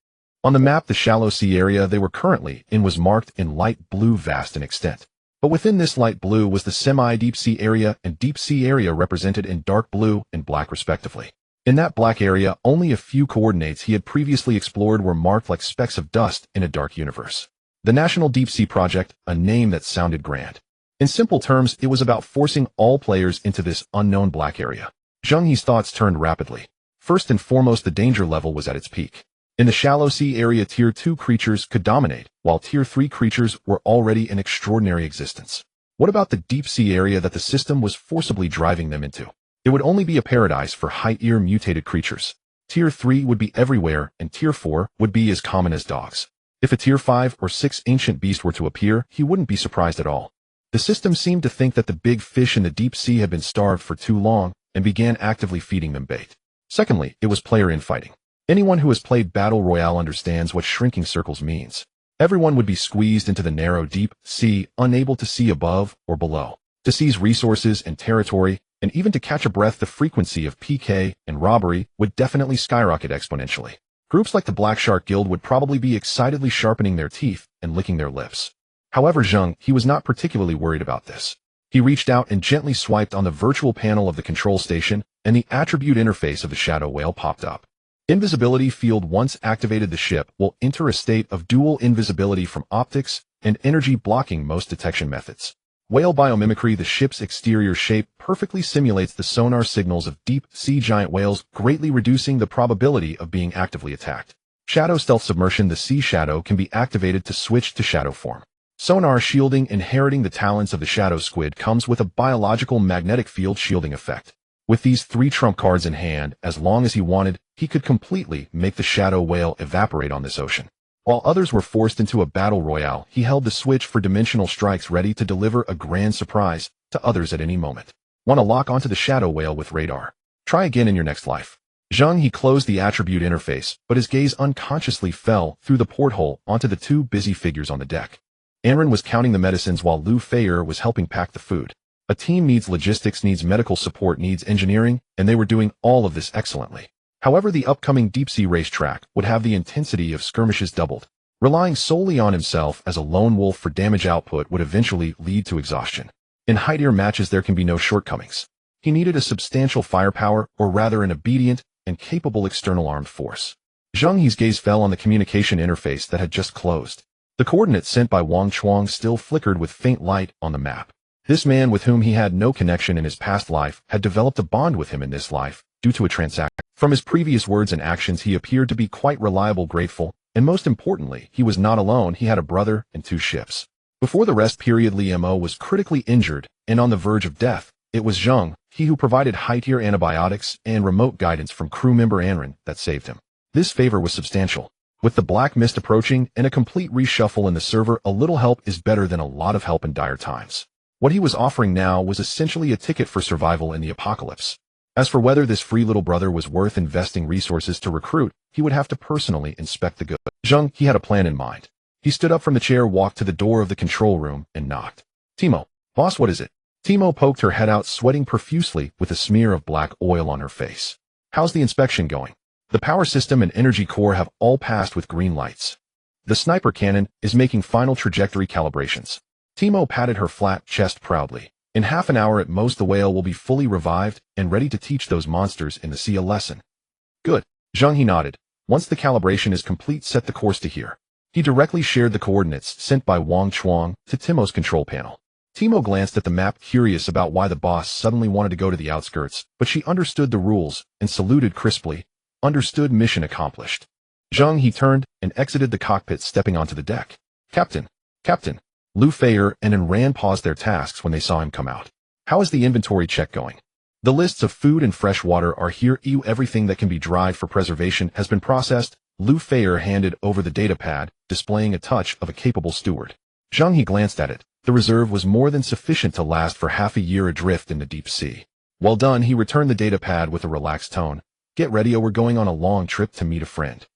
On the map, the shallow sea area they were currently in was marked in light blue, vast in extent. But within this light blue was the semi-deep sea area and deep sea area, represented in dark blue and black respectively. In that black area, only a few coordinates he had previously explored were marked like specks of dust in a dark universe. The National Deep Sea Project, a name that sounded grand. In simple terms, it was about forcing all players into this unknown black area. Zheng He's thoughts turned rapidly. First and foremost, the danger level was at its peak. In the shallow sea area, Tier 2 creatures could dominate, while Tier 3 creatures were already in extraordinary existence. What about the deep sea area that the system was forcibly driving them into? It would only be a paradise for high-tier mutated creatures. Tier 3 would be everywhere, and Tier 4 would be as common as dogs. If a Tier 5 or 6 ancient beast were to appear, he wouldn't be surprised at all. The system seemed to think that the big fish in the deep sea had been starved for too long and began actively feeding them bait. Secondly, it was player infighting. Anyone who has played Battle Royale understands what shrinking circles means. Everyone would be squeezed into the narrow deep sea, unable to see above or below, to seize resources and territory, and even to catch a breath. The frequency of PK and robbery would definitely skyrocket exponentially. Groups like the Black Shark Guild would probably be excitedly sharpening their teeth and licking their lips. However, Zheng He was not particularly worried about this. He reached out and gently swiped on the virtual panel of the control station, and the attribute interface of the Shadow Whale popped up. Invisibility field, once activated, the ship will enter a state of dual invisibility from optics and energy, blocking most detection methods. Whale biomimicry. The ship's exterior shape perfectly simulates the sonar signals of deep-sea giant whales, greatly reducing the probability of being actively attacked. Shadow stealth submersion. The sea shadow can be activated to switch to shadow form. Sonar shielding. Inheriting the talents of the shadow squid comes with a biological magnetic field shielding effect. With these 3 trump cards in hand, as long as he wanted, he could completely make the Shadow Whale evaporate on this ocean. While others were forced into a battle royale, he held the switch for dimensional strikes, ready to deliver a grand surprise to others at any moment. Want to lock onto the Shadow Whale with radar? Try again in your next life. Zheng He closed the attribute interface, but his gaze unconsciously fell through the porthole onto the 2 busy figures on the deck. Anren was counting the medicines while Lu Fayer was helping pack the food. A team needs logistics, needs medical support, needs engineering, and they were doing all of this excellently. However, the upcoming deep-sea racetrack would have the intensity of skirmishes doubled. Relying solely on himself as a lone wolf for damage output would eventually lead to exhaustion. In high-tier matches, there can be no shortcomings. He needed a substantial firepower, or rather an obedient and capable external armed force. Zheng He's gaze fell on the communication interface that had just closed. The coordinates sent by Wang Chuang still flickered with faint light on the map. This man with whom he had no connection in his past life had developed a bond with him in this life, due to a transaction. From his previous words and actions he appeared to be quite reliable, grateful, and most importantly, he was not alone, he had a brother and 2 ships. Before the rest period, Li Mo was critically injured and on the verge of death. It was Zheng He who provided high-tier antibiotics and remote guidance from crew member Anren that saved him. This favor was substantial. With the black mist approaching and a complete reshuffle in the server, a little help is better than a lot of help in dire times. What he was offering now was essentially a ticket for survival in the apocalypse. As for whether this free little brother was worth investing resources to recruit, he would have to personally inspect the goods. Zheng He had a plan in mind. He stood up from the chair, walked to the door of the control room, and knocked. Timo, boss, what is it? Timo poked her head out, sweating profusely with a smear of black oil on her face. How's the inspection going? The power system and energy core have all passed with green lights. The sniper cannon is making final trajectory calibrations. Timo patted her flat chest proudly. In half an hour at most, the whale will be fully revived and ready to teach those monsters in the sea a lesson. Good. Zheng He nodded. Once the calibration is complete, set the course to here. He directly shared the coordinates sent by Wang Chuang to Timo's control panel. Timo glanced at the map, curious about why the boss suddenly wanted to go to the outskirts, but she understood the rules and saluted crisply. Understood, mission accomplished. Zheng He turned and exited the cockpit, stepping onto the deck. Captain. Lu Feier and Anran paused their tasks when they saw him come out. How is the inventory check going? The lists of food and fresh water are here. Everything that can be dried for preservation has been processed. Lu Feier handed over the data pad, displaying a touch of a capable steward. Zheng He glanced at it. The reserve was more than sufficient to last for half a year adrift in the deep sea. Well done, he returned the data pad with a relaxed tone. Get ready, we're going on a long trip to meet a friend.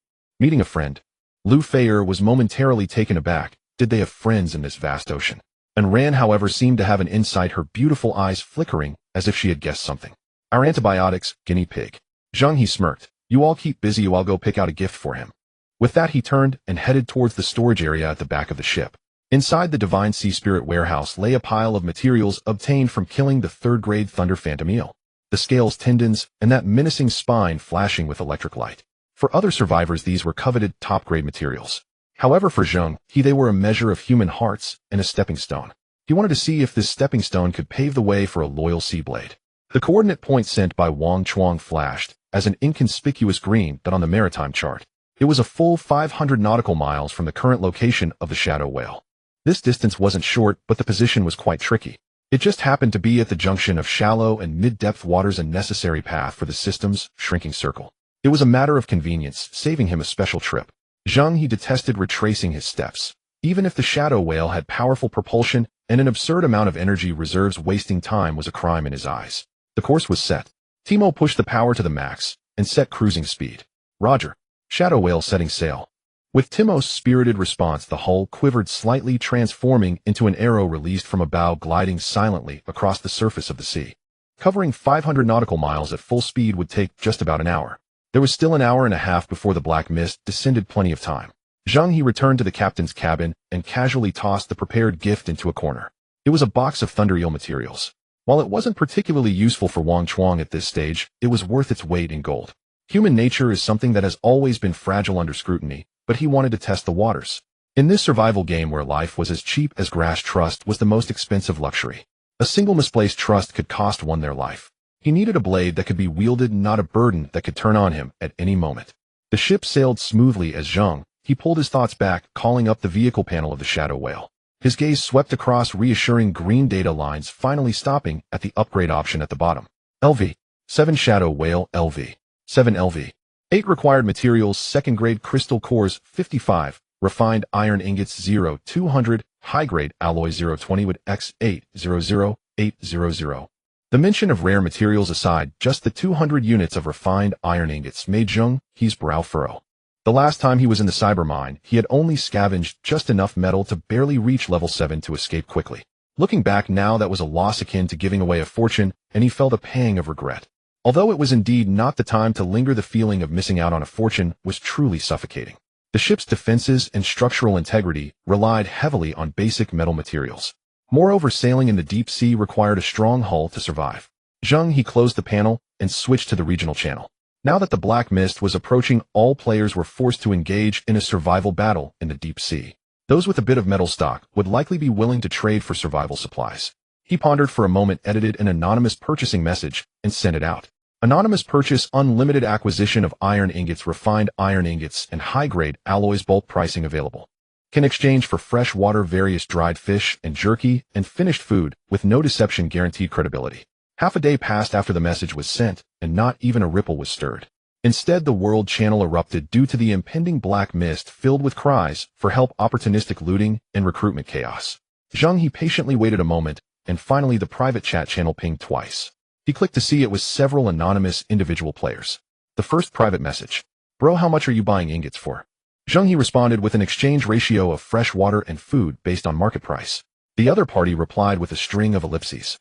Meeting a friend? Lu Feier was momentarily taken aback. Did they have friends in this vast ocean? Anran, however, seemed to have an insight, her beautiful eyes flickering as if she had guessed something. Our antibiotics, guinea pig. Zheng He smirked. You all keep busy, I'll go pick out a gift for him. With that he turned and headed towards the storage area at the back of the ship. Inside the Divine Sea Spirit warehouse lay a pile of materials obtained from killing the 3rd-grade Thunder Phantom eel. The scales, tendons, and that menacing spine flashing with electric light. For other survivors these were coveted top-grade materials. However, for Zheng He they were a measure of human hearts and a stepping stone. He wanted to see if this stepping stone could pave the way for a loyal sea blade. The coordinate point sent by Wang Chuang flashed as an inconspicuous green dot on the maritime chart. It was a full 500 nautical miles from the current location of the shadow whale. This distance wasn't short, but the position was quite tricky. It just happened to be at the junction of shallow and mid-depth waters, a necessary path for the system's shrinking circle. It was a matter of convenience, saving him a special trip. Zheng He detested retracing his steps. Even if the shadow whale had powerful propulsion and an absurd amount of energy reserves, wasting time was a crime in his eyes. The course was set. Timo pushed the power to the max and set cruising speed. Roger. Shadow whale setting sail. With Timo's spirited response, the hull quivered slightly, transforming into an arrow released from a bow, gliding silently across the surface of the sea. Covering 500 nautical miles at full speed would take just about an hour. There was still an hour and a half before the black mist descended, plenty of time. Zheng He returned to the captain's cabin and casually tossed the prepared gift into a corner. It was a box of thunder eel materials. While it wasn't particularly useful for Wang Chuang at this stage, it was worth its weight in gold. Human nature is something that has always been fragile under scrutiny, but he wanted to test the waters. In this survival game where life was as cheap as grass, trust was the most expensive luxury. A single misplaced trust could cost one their life. He needed a blade that could be wielded, not a burden that could turn on him at any moment. The ship sailed smoothly as Zheng He pulled his thoughts back, calling up the vehicle panel of the shadow whale. His gaze swept across reassuring green data lines, finally stopping at the upgrade option at the bottom. LV. 7 Shadow Whale LV. 7 LV. 8 required materials, 2nd grade crystal cores 55, refined iron ingots 0-200, high grade alloy 0-20 with X800800. The mention of rare materials aside, just the 200 units of refined iron ingots made Zheng He's brow furrow. The last time he was in the cyber mine, he had only scavenged just enough metal to barely reach level 7 to escape quickly. Looking back now, that was a loss akin to giving away a fortune, and he felt a pang of regret. Although it was indeed not the time to linger, the feeling of missing out on a fortune was truly suffocating. The ship's defenses and structural integrity relied heavily on basic metal materials. Moreover, sailing in the deep sea required a strong hull to survive. Zheng He closed the panel and switched to the regional channel. Now that the black mist was approaching, all players were forced to engage in a survival battle in the deep sea. Those with a bit of metal stock would likely be willing to trade for survival supplies. He pondered for a moment, edited an anonymous purchasing message, and sent it out. Anonymous purchase: unlimited acquisition of iron ingots, refined iron ingots, and high-grade alloys, bulk pricing available. Can exchange for fresh water, various dried fish and jerky, and finished food, with no deception, guaranteed credibility. Half a day passed after the message was sent, and not even a ripple was stirred. Instead, the world channel erupted due to the impending black mist, filled with cries for help, opportunistic looting, and recruitment chaos. Zheng He patiently waited a moment, and finally the private chat channel pinged twice. He clicked to see it was several anonymous individual players. The first private message: "Bro, how much are you buying ingots for?" Zheng He responded with an exchange ratio of fresh water and food based on market price. The other party replied with a string of ellipses.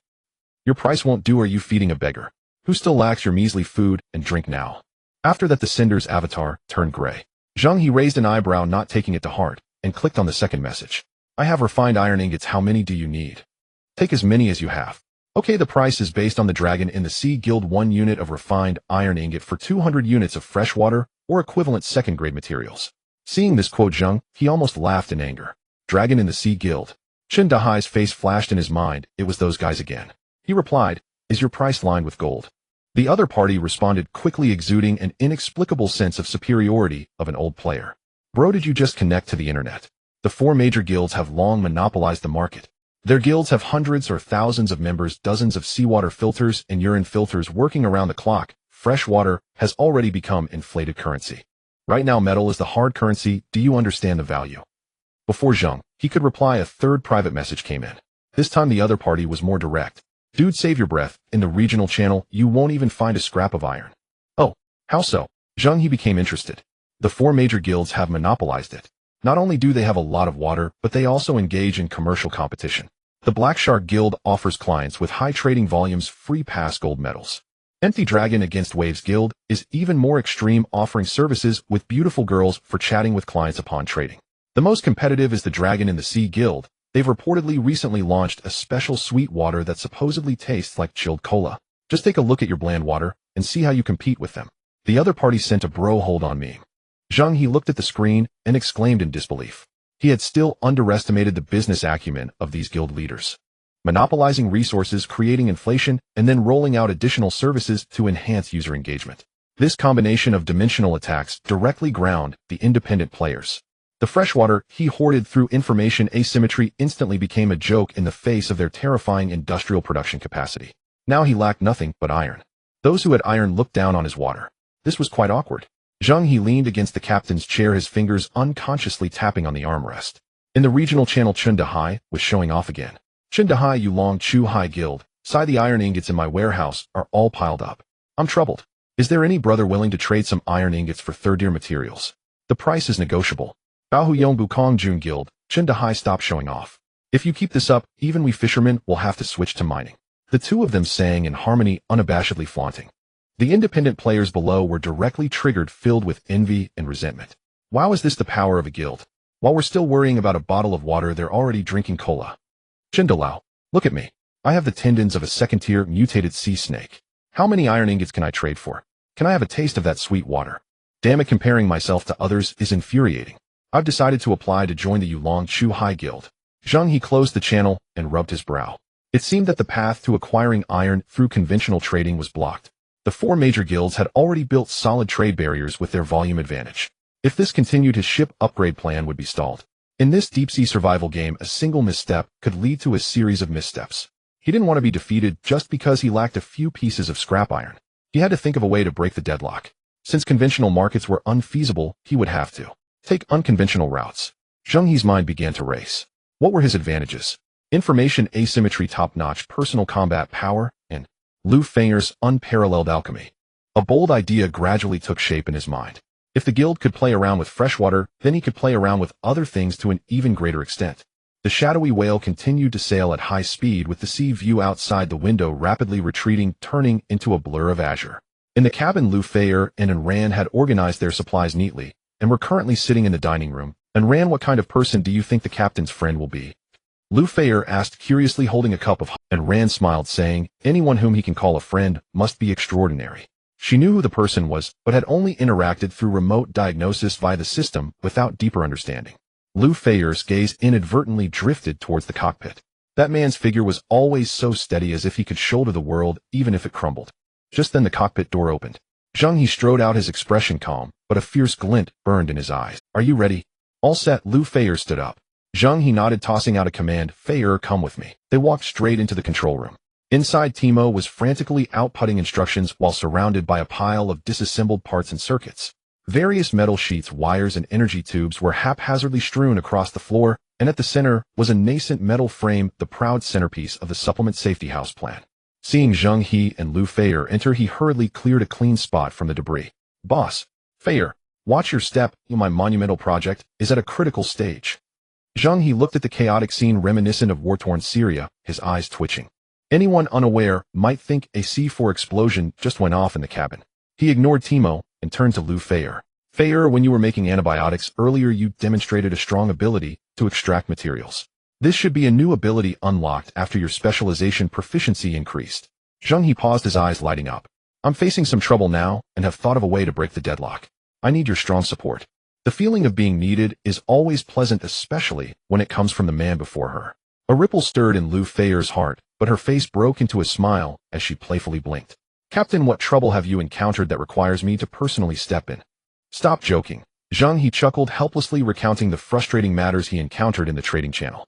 "Your price won't do. Are you feeding a beggar who still lacks your measly food and drink now?" After that, the sender's avatar turned gray. Zheng He raised an eyebrow, not taking it to heart, and clicked on the second message. "I have refined iron ingots. How many do you need?" "Take as many as you have." "Okay, the price is based on the Dragon in the Sea Guild. 1 unit of refined iron ingot for 200 units of fresh water or equivalent second-grade materials." Seeing this quote, Zheng He almost laughed in anger. Dragon in the Sea Guild. Zheng He's face flashed in his mind. It was those guys again. He replied, "Is your price lined with gold?" The other party responded quickly, exuding an inexplicable sense of superiority of an old player. "Bro, did you just connect to the internet?" The 4 major guilds have long monopolized the market. Their guilds have hundreds or thousands of members, dozens of seawater filters and urine filters working around the clock. Fresh water has already become inflated currency. Right now, metal is the hard currency. Do you understand the value? Before Zheng He could reply, a third private message came in. This time the other party was more direct. "Dude, save your breath. In the regional channel, you won't even find a scrap of iron." "Oh, how so?" Zheng He became interested. The 4 major guilds have monopolized it. Not only do they have a lot of water, but they also engage in commercial competition. The Black Shark Guild offers clients with high trading volumes free pass gold medals. Empty Dragon against Waves Guild is even more extreme, offering services with beautiful girls for chatting with clients upon trading. The most competitive is the Dragon in the Sea Guild. They've reportedly recently launched a special sweet water that supposedly tastes like chilled cola. Just take a look at your bland water and see how you compete with them. The other party sent a "bro, hold on" meme. Zheng He looked at the screen and exclaimed in disbelief. He had still underestimated the business acumen of these guild leaders. Monopolizing resources, creating inflation, and then rolling out additional services to enhance user engagement. This combination of dimensional attacks directly ground the independent players. The freshwater he hoarded through information asymmetry instantly became a joke in the face of their terrifying industrial production capacity. Now he lacked nothing but iron. Those who had iron looked down on his water. This was quite awkward. Zheng He leaned against the captain's chair, his fingers unconsciously tapping on the armrest. In the regional channel, Zheng He was showing off again. "Zheng He, you long Chu Hai Guild. Sai, the iron ingots in my warehouse are all piled up. I'm troubled. Is there any brother willing to trade some iron ingots for third-tier materials? The price is negotiable." "Bao Yong Bukong Jun Guild." Zheng He stopped showing off. "If you keep this up, even we fishermen will have to switch to mining." The two of them sang in harmony, unabashedly flaunting. The independent players below were directly triggered, filled with envy and resentment. Wow, is this the power of a guild? While we're still worrying about a bottle of water, they're already drinking cola. "Jindalao, look at me. I have the tendons of a second-tier mutated sea snake. How many iron ingots can I trade for? Can I have a taste of that sweet water? Damn it, comparing myself to others is infuriating. I've decided to apply to join the Yulong Chu Hai Guild." Zheng He closed the channel and rubbed his brow. It seemed that the path to acquiring iron through conventional trading was blocked. The 4 major guilds had already built solid trade barriers with their volume advantage. If this continued, his ship upgrade plan would be stalled. In this deep-sea survival game, a single misstep could lead to a series of missteps. He didn't want to be defeated just because he lacked a few pieces of scrap iron. He had to think of a way to break the deadlock. Since conventional markets were unfeasible, he would have to take unconventional routes. Zheng He's mind began to race. What were his advantages? Information asymmetry, top-notch personal combat power, and Lu Feng's unparalleled alchemy. A bold idea gradually took shape in his mind. If the guild could play around with freshwater, then he could play around with other things to an even greater extent. The shadowy whale continued to sail at high speed, with the sea view outside the window rapidly retreating, turning into a blur of azure. In the cabin, Lu Fei and Enran had organized their supplies neatly, and were currently sitting in the dining room. "Enran, what kind of person do you think the captain's friend will be?" Lu Feier asked curiously, holding a cup of hot, and Rand smiled, saying, anyone whom he can call a friend must be extraordinary. She knew who the person was, but had only interacted through remote diagnosis via the system without deeper understanding. Lu Feier's gaze inadvertently drifted towards the cockpit. That man's figure was always so steady, as if he could shoulder the world even if it crumbled. Just then the cockpit door opened. Zheng He strode out, his expression calm, but a fierce glint burned in his eyes. Are you ready? All set. Lu Feier stood up. Zheng He nodded, tossing out a command. Feier, come with me. They walked straight into the control room. Inside, Timo was frantically outputting instructions while surrounded by a pile of disassembled parts and circuits. Various metal sheets, wires, and energy tubes were haphazardly strewn across the floor, and at the center was a nascent metal frame, the proud centerpiece of the supplement safety house plan. Seeing Zheng He and Lu Feier enter, he hurriedly cleared a clean spot from the debris. Boss, Feier, watch your step. My monumental project is at a critical stage. Zheng He looked at the chaotic scene reminiscent of war-torn Syria, his eyes twitching. Anyone unaware might think a C4 explosion just went off in the cabin. He ignored Timo and turned to Lu Feier. Feier, when you were making antibiotics earlier, you demonstrated a strong ability to extract materials. This should be a new ability unlocked after your specialization proficiency increased. Zheng He paused, his eyes lighting up. I'm facing some trouble now and have thought of a way to break the deadlock. I need your strong support. The feeling of being needed is always pleasant, especially when it comes from the man before her. A ripple stirred in Lu Feier's heart, but her face broke into a smile as she playfully blinked. Captain, what trouble have you encountered that requires me to personally step in? Stop joking. Zheng He chuckled, helplessly recounting the frustrating matters he encountered in the trading channel.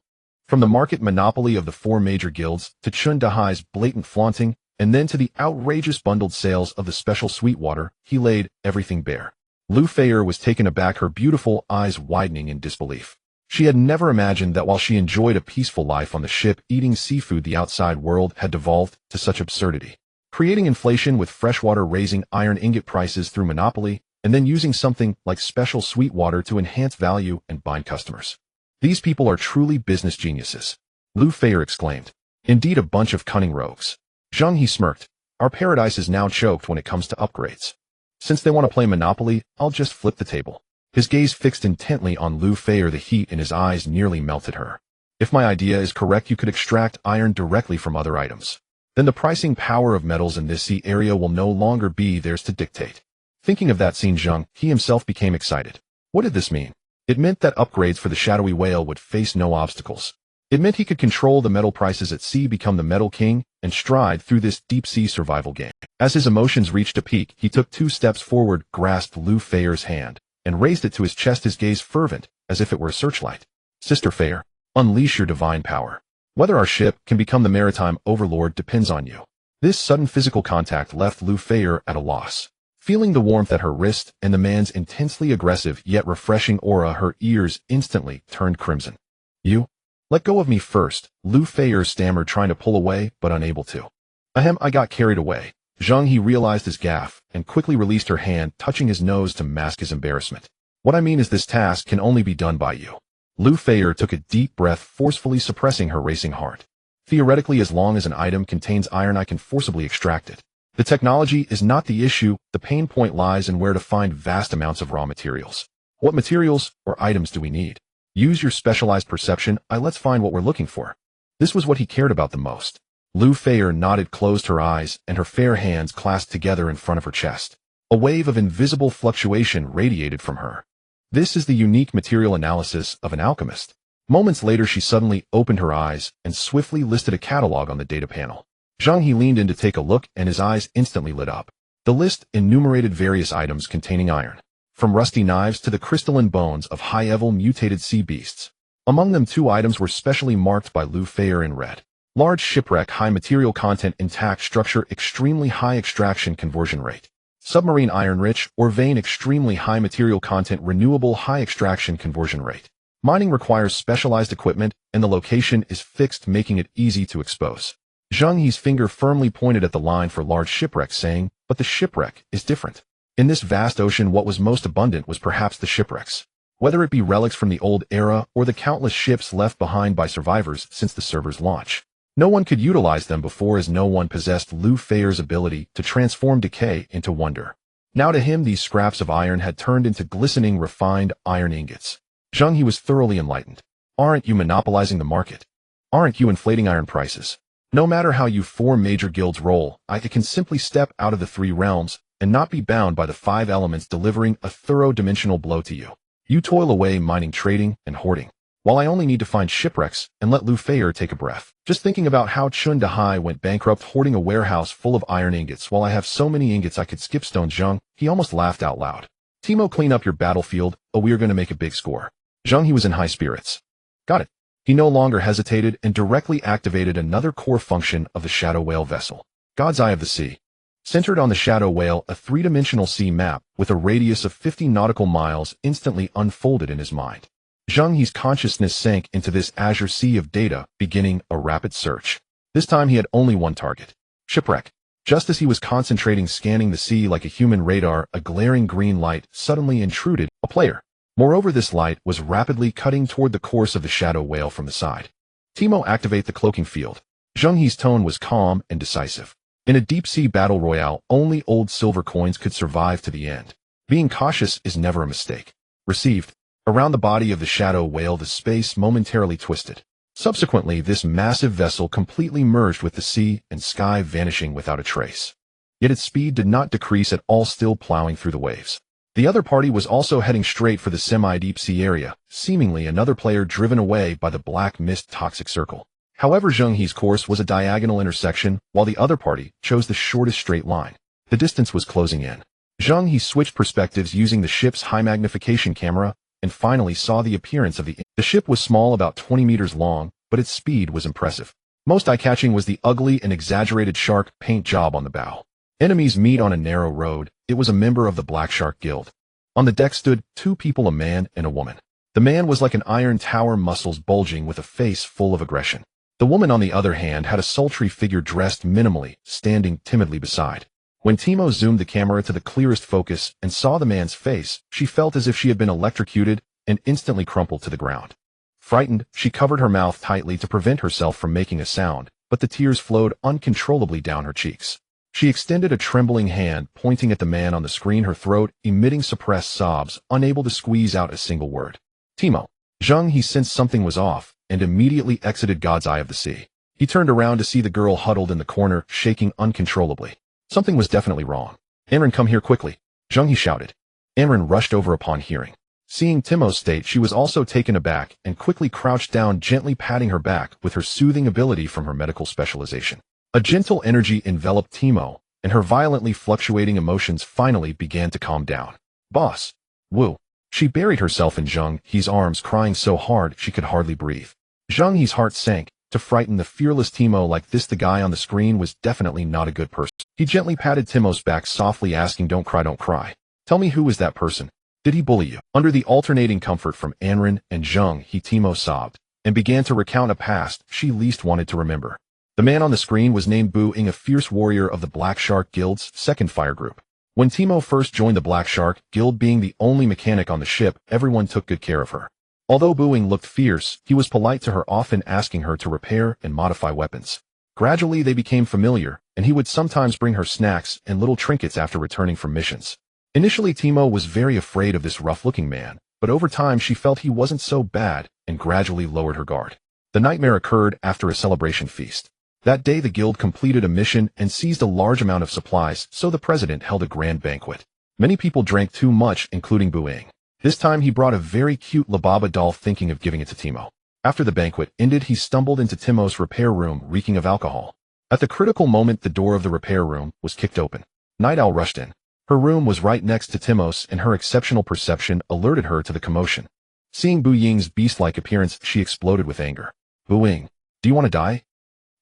From the market monopoly of the 4 major guilds, to Chun Dahai's blatant flaunting, and then to the outrageous bundled sales of the special Sweetwater, he laid everything bare. Lu Feier was taken aback, her beautiful eyes widening in disbelief. She had never imagined that while she enjoyed a peaceful life on the ship eating seafood, the outside world had devolved to such absurdity. Creating inflation with freshwater, raising iron ingot prices through monopoly, and then using something like special Sweetwater to enhance value and bind customers. These people are truly business geniuses. Lu Feier exclaimed. Indeed, a bunch of cunning rogues. Zheng He smirked. Our paradise is now choked when it comes to upgrades. Since they want to play Monopoly, I'll just flip the table. His gaze fixed intently on Lu Feier, the heat in his eyes nearly melted her. If my idea is correct, you could extract iron directly from other items. Then the pricing power of metals in this sea area will no longer be theirs to dictate. Thinking of that scene, Zheng He himself became excited. What did this mean? It meant that upgrades for the shadowy whale would face no obstacles. It meant he could control the metal prices at sea, become the metal king, and stride through this deep-sea survival game. As his emotions reached a peak, he took 2 steps forward, grasped Lu Feier's hand, and raised it to his chest, his gaze fervent, as if it were a searchlight. Sister Feier, unleash your divine power. Whether our ship can become the maritime overlord depends on you. This sudden physical contact left Lu Feier at a loss. Feeling the warmth at her wrist and the man's intensely aggressive yet refreshing aura, her ears instantly turned crimson. You? Let go of me first, Lu Feier stammered, trying to pull away, but unable to. Ahem, I got carried away. Zheng He realized his gaffe and quickly released her hand, touching his nose to mask his embarrassment. What I mean is, this task can only be done by you. Lu Feier took a deep breath, forcefully suppressing her racing heart. Theoretically, as long as an item contains iron, I can forcibly extract it. The technology is not the issue. The pain point lies in where to find vast amounts of raw materials. What materials or items do we need? Use your specialized perception. Let's find what we're looking for. This was what he cared about the most. Lu Feier nodded, closed her eyes, and her fair hands clasped together in front of her chest. A wave of invisible fluctuation radiated from her. This is the unique material analysis of an alchemist. Moments later, she suddenly opened her eyes and swiftly listed a catalog on the data panel. Zheng He leaned in to take a look, and his eyes instantly lit up. The list enumerated various items containing iron, from rusty knives to the crystalline bones of high-level mutated sea beasts. Among them, 2 items were specially marked by Lu Feier in red. Large shipwreck, high material content, intact structure, extremely high extraction conversion rate. Submarine iron rich or vein, extremely high material content, renewable, high extraction conversion rate. Mining requires specialized equipment, and the location is fixed, making it easy to expose. Zheng He's finger firmly pointed at the line for large shipwreck, saying, but the shipwreck is different. In this vast ocean, what was most abundant was perhaps the shipwrecks. Whether it be relics from the old era or the countless ships left behind by survivors since the server's launch. No one could utilize them before, as no one possessed Lu Feier's ability to transform decay into wonder. Now to him, these scraps of iron had turned into glistening, refined iron ingots. Zheng He was thoroughly enlightened. Aren't you monopolizing the market? Aren't you inflating iron prices? No matter how you 4 major guilds roll, I can simply step out of the 3 realms and not be bound by the 5 elements, delivering a thorough dimensional blow to you. You toil away mining, trading, and hoarding, while I only need to find shipwrecks and let Lu Feier take a breath. Just thinking about how Zheng He went bankrupt hoarding a warehouse full of iron ingots while I have so many ingots I could skip stones. Zheng He almost laughed out loud. Timo, clean up your battlefield, or we are going to make a big score. Zheng He was in high spirits. Got it. He no longer hesitated and directly activated another core function of the Shadow Whale vessel. God's Eye of the Sea. Centered on the Shadow Whale, a 3-dimensional sea map with a radius of 50 nautical miles instantly unfolded in his mind. Zheng He's consciousness sank into this azure sea of data, beginning a rapid search. This time he had only one target. Shipwreck. Just as he was concentrating scanning the sea like a human radar, a glaring green light suddenly intruded. A player. Moreover, this light was rapidly cutting toward the course of the Shadow Whale from the side. Timo, activate the cloaking field. Zheng He's tone was calm and decisive. In a deep-sea battle royale, only old silver coins could survive to the end. Being cautious is never a mistake. Received. Around the body of the Shadow Whale, the space momentarily twisted. Subsequently, this massive vessel completely merged with the sea and sky, vanishing without a trace. Yet its speed did not decrease at all, still plowing through the waves. The other party was also heading straight for the semi-deep sea area, seemingly another player driven away by the black mist toxic circle. However, Zheng He's course was a diagonal intersection, while the other party chose the shortest straight line. The distance was closing in. Zheng He switched perspectives using the ship's high magnification camera, and finally saw the appearance of the ship was small, about 20 meters long, but its speed was impressive. Most eye-catching was the ugly and exaggerated shark paint job on the bow. Enemies meet on a narrow road. It was a member of the Black Shark Guild. On the deck stood 2 people, a man and a woman. The man was like an iron tower, muscles bulging with a face full of aggression. The woman, on the other hand, had a sultry figure dressed minimally, standing timidly beside. When Timo zoomed the camera to the clearest focus and saw the man's face, she felt as if she had been electrocuted and instantly crumpled to the ground. Frightened, she covered her mouth tightly to prevent herself from making a sound, but the tears flowed uncontrollably down her cheeks. She extended a trembling hand, pointing at the man on the screen, her throat emitting suppressed sobs, unable to squeeze out a single word. Timo. Zheng He sensed something was off and immediately exited God's Eye of the Sea. He turned around to see the girl huddled in the corner, shaking uncontrollably. Something was definitely wrong. Anren, come here quickly. Zheng He shouted. Anren rushed over upon hearing. Seeing Timo's state, she was also taken aback and quickly crouched down, gently patting her back with her soothing ability from her medical specialization. A gentle energy enveloped Timo, and her violently fluctuating emotions finally began to calm down. Boss. Woo. She buried herself in Zheng He's arms, crying so hard she could hardly breathe. Zheng He's heart sank. To frighten the fearless Timo like this, the guy on the screen was definitely not a good person. He gently patted Timo's back, softly asking, don't cry, don't cry. Tell me, who was that person? Did he bully you? Under the alternating comfort from Anren and Zheng He, Timo sobbed and began to recount a past she least wanted to remember. The man on the screen was named Bu Ying, a fierce warrior of the Black Shark Guild's second fire group. When Timo first joined the Black Shark Guild, being the only mechanic on the ship, everyone took good care of her. Although Bu Ying looked fierce, he was polite to her, often asking her to repair and modify weapons. Gradually they became familiar, and he would sometimes bring her snacks and little trinkets after returning from missions. Initially, Timo was very afraid of this rough-looking man, but over time she felt he wasn't so bad and gradually lowered her guard. The nightmare occurred after a celebration feast. That day the guild completed a mission and seized a large amount of supplies, so the president held a grand banquet. Many people drank too much, including Bu Ying. This time he brought a very cute Lababa doll, thinking of giving it to Timo. After the banquet ended, he stumbled into Timo's repair room, reeking of alcohol. At the critical moment, the door of the repair room was kicked open. Night Owl rushed in. Her room was right next to Timo's, and her exceptional perception alerted her to the commotion. Seeing Bu Ying's beast-like appearance, she exploded with anger. Bu Ying, do you want to die?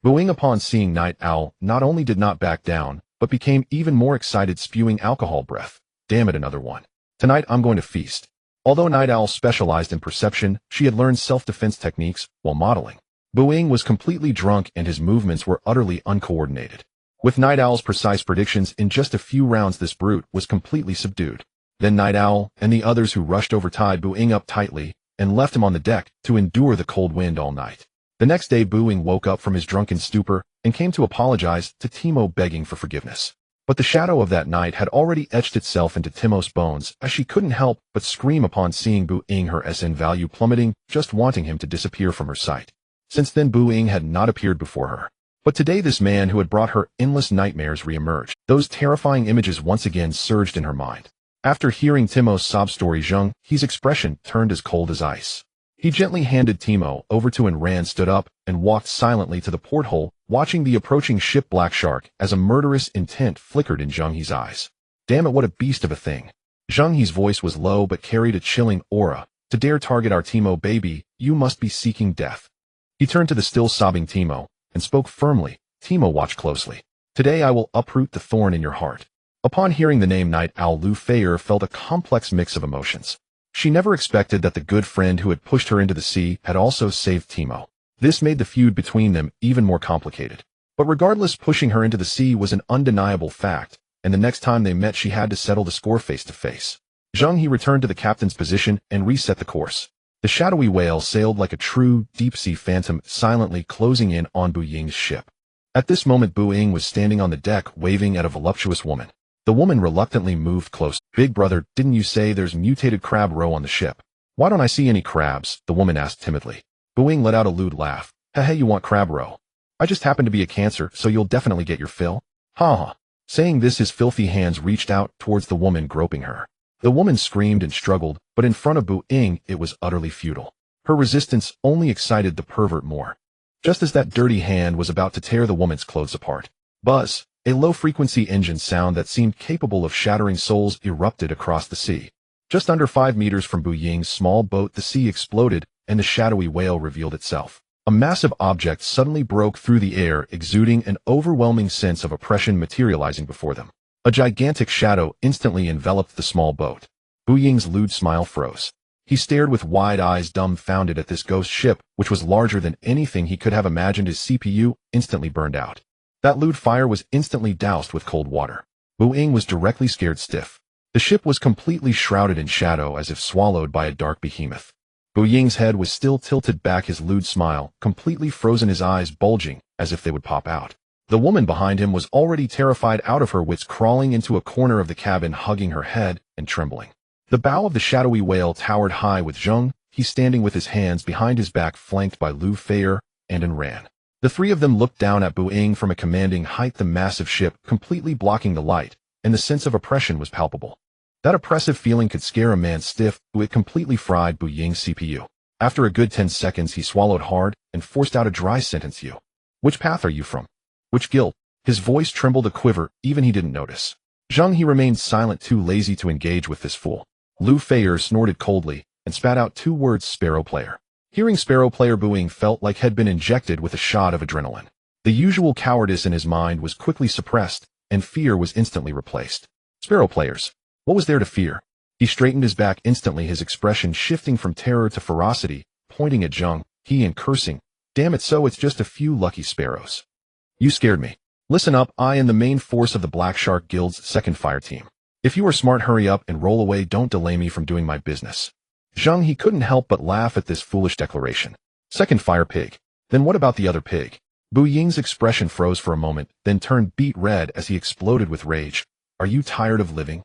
Bu Ying, upon seeing Night Owl, not only did not back down, but became even more excited, spewing alcohol breath. Damn it, another one. Tonight I'm going to feast. Although Night Owl specialized in perception, she had learned self-defense techniques while modeling. Bu Ying was completely drunk and his movements were utterly uncoordinated. With Night Owl's precise predictions, in just a few rounds this brute was completely subdued. Then Night Owl and the others who rushed over tied Bu Ying up tightly and left him on the deck to endure the cold wind all night. The next day Bu Ying woke up from his drunken stupor and came to apologize to Timo, begging for forgiveness. But the shadow of that night had already etched itself into Timo's bones, as she couldn't help but scream upon seeing Bu Ying, her SN value plummeting, just wanting him to disappear from her sight. Since then Bu Ying had not appeared before her. But today this man who had brought her endless nightmares re-emerged. Those terrifying images once again surged in her mind. After hearing Timo's sob story, Zheng He's expression turned as cold as ice. He gently handed Timo over to and Ran stood up and walked silently to the porthole, watching the approaching ship Black Shark as a murderous intent flickered in Zheng He's eyes. Damn it, what a beast of a thing. Zheng He's voice was low but carried a chilling aura. To dare target our Timo baby, you must be seeking death. He turned to the still sobbing Timo and spoke firmly. Timo, watch closely. Today I will uproot the thorn in your heart. Upon hearing the name Night Owl, Lu Feier felt a complex mix of emotions. She never expected that the good friend who had pushed her into the sea had also saved Timo. This made the feud between them even more complicated. But regardless, pushing her into the sea was an undeniable fact, and the next time they met she had to settle the score face to face. Zheng He returned to the captain's position and reset the course. The shadowy whale sailed like a true deep-sea phantom, silently closing in on Bu Ying's ship. At this moment Bu Ying was standing on the deck waving at a voluptuous woman. The woman reluctantly moved close. Big brother, didn't you say there's mutated crab roe on the ship? Why don't I see any crabs? The woman asked timidly. Bu Ying let out a lewd laugh. Hey, you want crab roe? I just happen to be a Cancer, so you'll definitely get your fill. Ha ha. Saying this, his filthy hands reached out towards the woman, groping her. The woman screamed and struggled, but in front of Bu Ying it was utterly futile. Her resistance only excited the pervert more. Just as that dirty hand was about to tear the woman's clothes apart, buzz, a low-frequency engine sound that seemed capable of shattering souls erupted across the sea. Just under 5 meters from Bu Ying's small boat, the sea exploded, and the shadowy whale revealed itself. A massive object suddenly broke through the air, exuding an overwhelming sense of oppression materializing before them. A gigantic shadow instantly enveloped the small boat. Bu Ying's lewd smile froze. He stared with wide eyes, dumbfounded at this ghost ship, which was larger than anything he could have imagined. His CPU instantly burned out. That lewd fire was instantly doused with cold water. Bu Ying was directly scared stiff. The ship was completely shrouded in shadow, as if swallowed by a dark behemoth. Bu Ying's head was still tilted back, his lewd smile completely frozen, his eyes bulging as if they would pop out. The woman behind him was already terrified out of her wits, crawling into a corner of the cabin, hugging her head and trembling. The bow of the shadowy whale towered high, with Zheng He standing with his hands behind his back, flanked by Lu Feier and Ran. The three of them looked down at Bu Ying from a commanding height, the massive ship completely blocking the light, and the sense of oppression was palpable. That oppressive feeling could scare a man stiff, but it completely fried Bu Ying's CPU. After a good 10 seconds, he swallowed hard and forced out a dry sentence. You. Which path are you from? Which guild? His voice trembled a quiver, even he didn't notice. Zheng He remained silent, too lazy to engage with this fool. Lu Feier snorted coldly and spat out 2 words: Sparrow Player. Hearing Sparrow Player, Bu Ying felt like had been injected with a shot of adrenaline. The usual cowardice in his mind was quickly suppressed, and fear was instantly replaced. Sparrow Players. What was there to fear? He straightened his back instantly, his expression shifting from terror to ferocity, pointing at Zheng He and cursing. Damn it, so it's just a few lucky sparrows. You scared me. Listen up, I am the main force of the Black Shark Guild's 2nd fire team. If you are smart, hurry up and roll away, don't delay me from doing my business. Zheng He couldn't help but laugh at this foolish declaration. 2nd fire pig. Then what about the other pig? Bu Ying's expression froze for a moment, then turned beet red as he exploded with rage. Are you tired of living?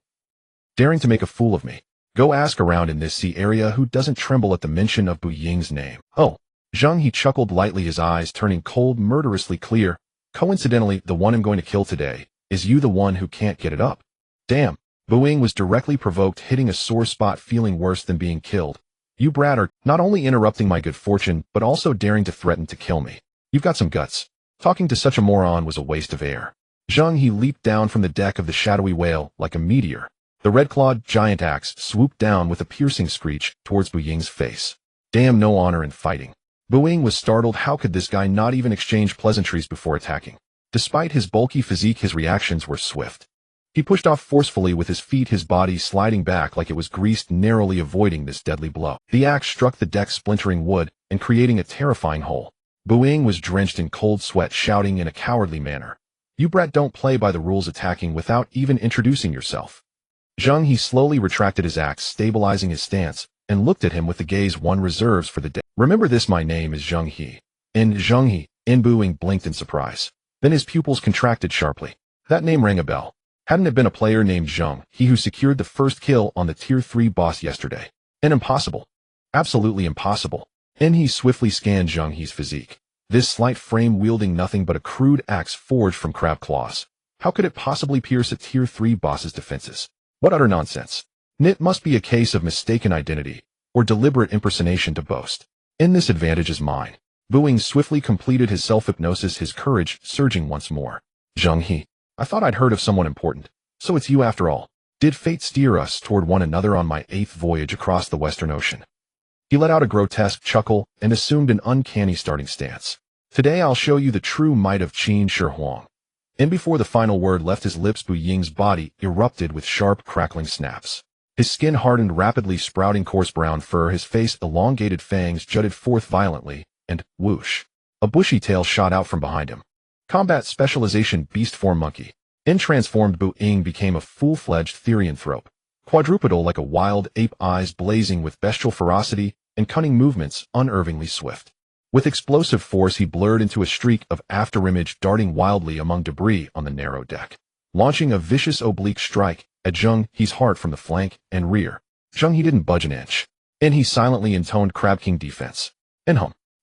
Daring to make a fool of me? Go ask around in this sea area who doesn't tremble at the mention of Bu Ying's name. Oh. Zheng He chuckled lightly, his eyes turning cold, murderously clear. Coincidentally, the one I'm going to kill today is you, the one who can't get it up. Damn. Bu Ying was directly provoked, hitting a sore spot, feeling worse than being killed. You brat are not only interrupting my good fortune, but also daring to threaten to kill me. You've got some guts. Talking to such a moron was a waste of air. Zheng He leaped down from the deck of the shadowy whale like a meteor. The red-clawed giant axe swooped down with a piercing screech towards Bu Ying's face. Damn, no honor in fighting. Bu Ying was startled. How could this guy not even exchange pleasantries before attacking? Despite his bulky physique, his reactions were swift. He pushed off forcefully with his feet, his body sliding back like it was greased, narrowly avoiding this deadly blow. The axe struck the deck, splintering wood and creating a terrifying hole. Bu Ying was drenched in cold sweat, shouting in a cowardly manner. You brat don't play by the rules, attacking without even introducing yourself. Zheng He slowly retracted his axe, stabilizing his stance, and looked at him with the gaze one reserves for the dead. Remember this, my name is Zheng He. And Zheng He, Bu Ying blinked in surprise. Then his pupils contracted sharply. That name rang a bell. Hadn't it been a player named Zheng He who secured the first kill on the Tier 3 boss yesterday? An impossible. Absolutely impossible. He swiftly scanned Zheng He's physique. This slight frame wielding nothing but a crude axe forged from crab claws. How could it possibly pierce a Tier 3 boss's defenses? What utter nonsense. It must be a case of mistaken identity, or deliberate impersonation to boast. This advantage is mine. Booing swiftly completed his self-hypnosis, his courage surging once more. Zheng He, I thought I'd heard of someone important. So it's you after all. Did fate steer us toward one another on my 8th voyage across the Western Ocean? He let out a grotesque chuckle and assumed an uncanny starting stance. Today I'll show you the true might of Qin Shi Huang. And before the final word left his lips, Bu Ying's body erupted with sharp, crackling snaps. His skin hardened, rapidly sprouting coarse brown fur, his face elongated, fangs jutted forth violently, and, whoosh, a bushy tail shot out from behind him. Combat specialization beast form monkey. Transformed, Bu Ying became a full-fledged therianthrope, quadrupedal like a wild ape, eyes blazing with bestial ferocity and cunning movements unervingly swift. With explosive force he blurred into a streak of afterimage, darting wildly among debris on the narrow deck, launching a vicious oblique strike at Zheng He's heart from the flank and rear. Zheng He didn't budge an inch. He silently intoned Crab King defense.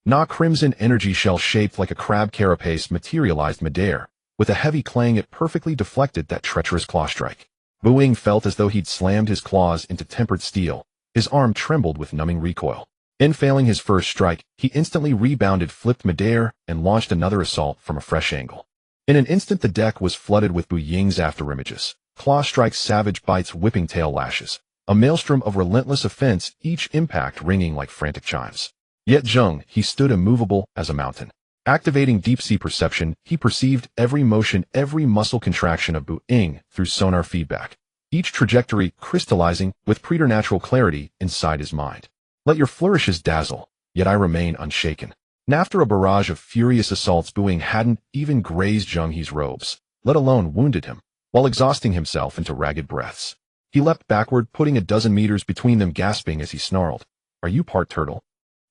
Na crimson energy shell shaped like a crab carapace materialized midair. With a heavy clang it perfectly deflected that treacherous claw strike. Bu Ying felt as though he'd slammed his claws into tempered steel. His arm trembled with numbing recoil. Failing his first strike, he instantly rebounded, flipped midair, and launched another assault from a fresh angle. In an instant the deck was flooded with Bu Ying's afterimages. Claw strikes, savage bites, whipping tail lashes. A maelstrom of relentless offense, each impact ringing like frantic chimes. Yet Zheng He stood immovable as a mountain. Activating deep-sea perception, he perceived every motion, every muscle contraction of Bu Ying through sonar feedback, each trajectory crystallizing with preternatural clarity inside his mind. Let your flourishes dazzle, yet I remain unshaken. After a barrage of furious assaults, Bu Ying hadn't even grazed Zheng He's robes, let alone wounded him, while exhausting himself into ragged breaths. He leapt backward, putting a dozen meters between them, gasping as he snarled, "Are you part turtle?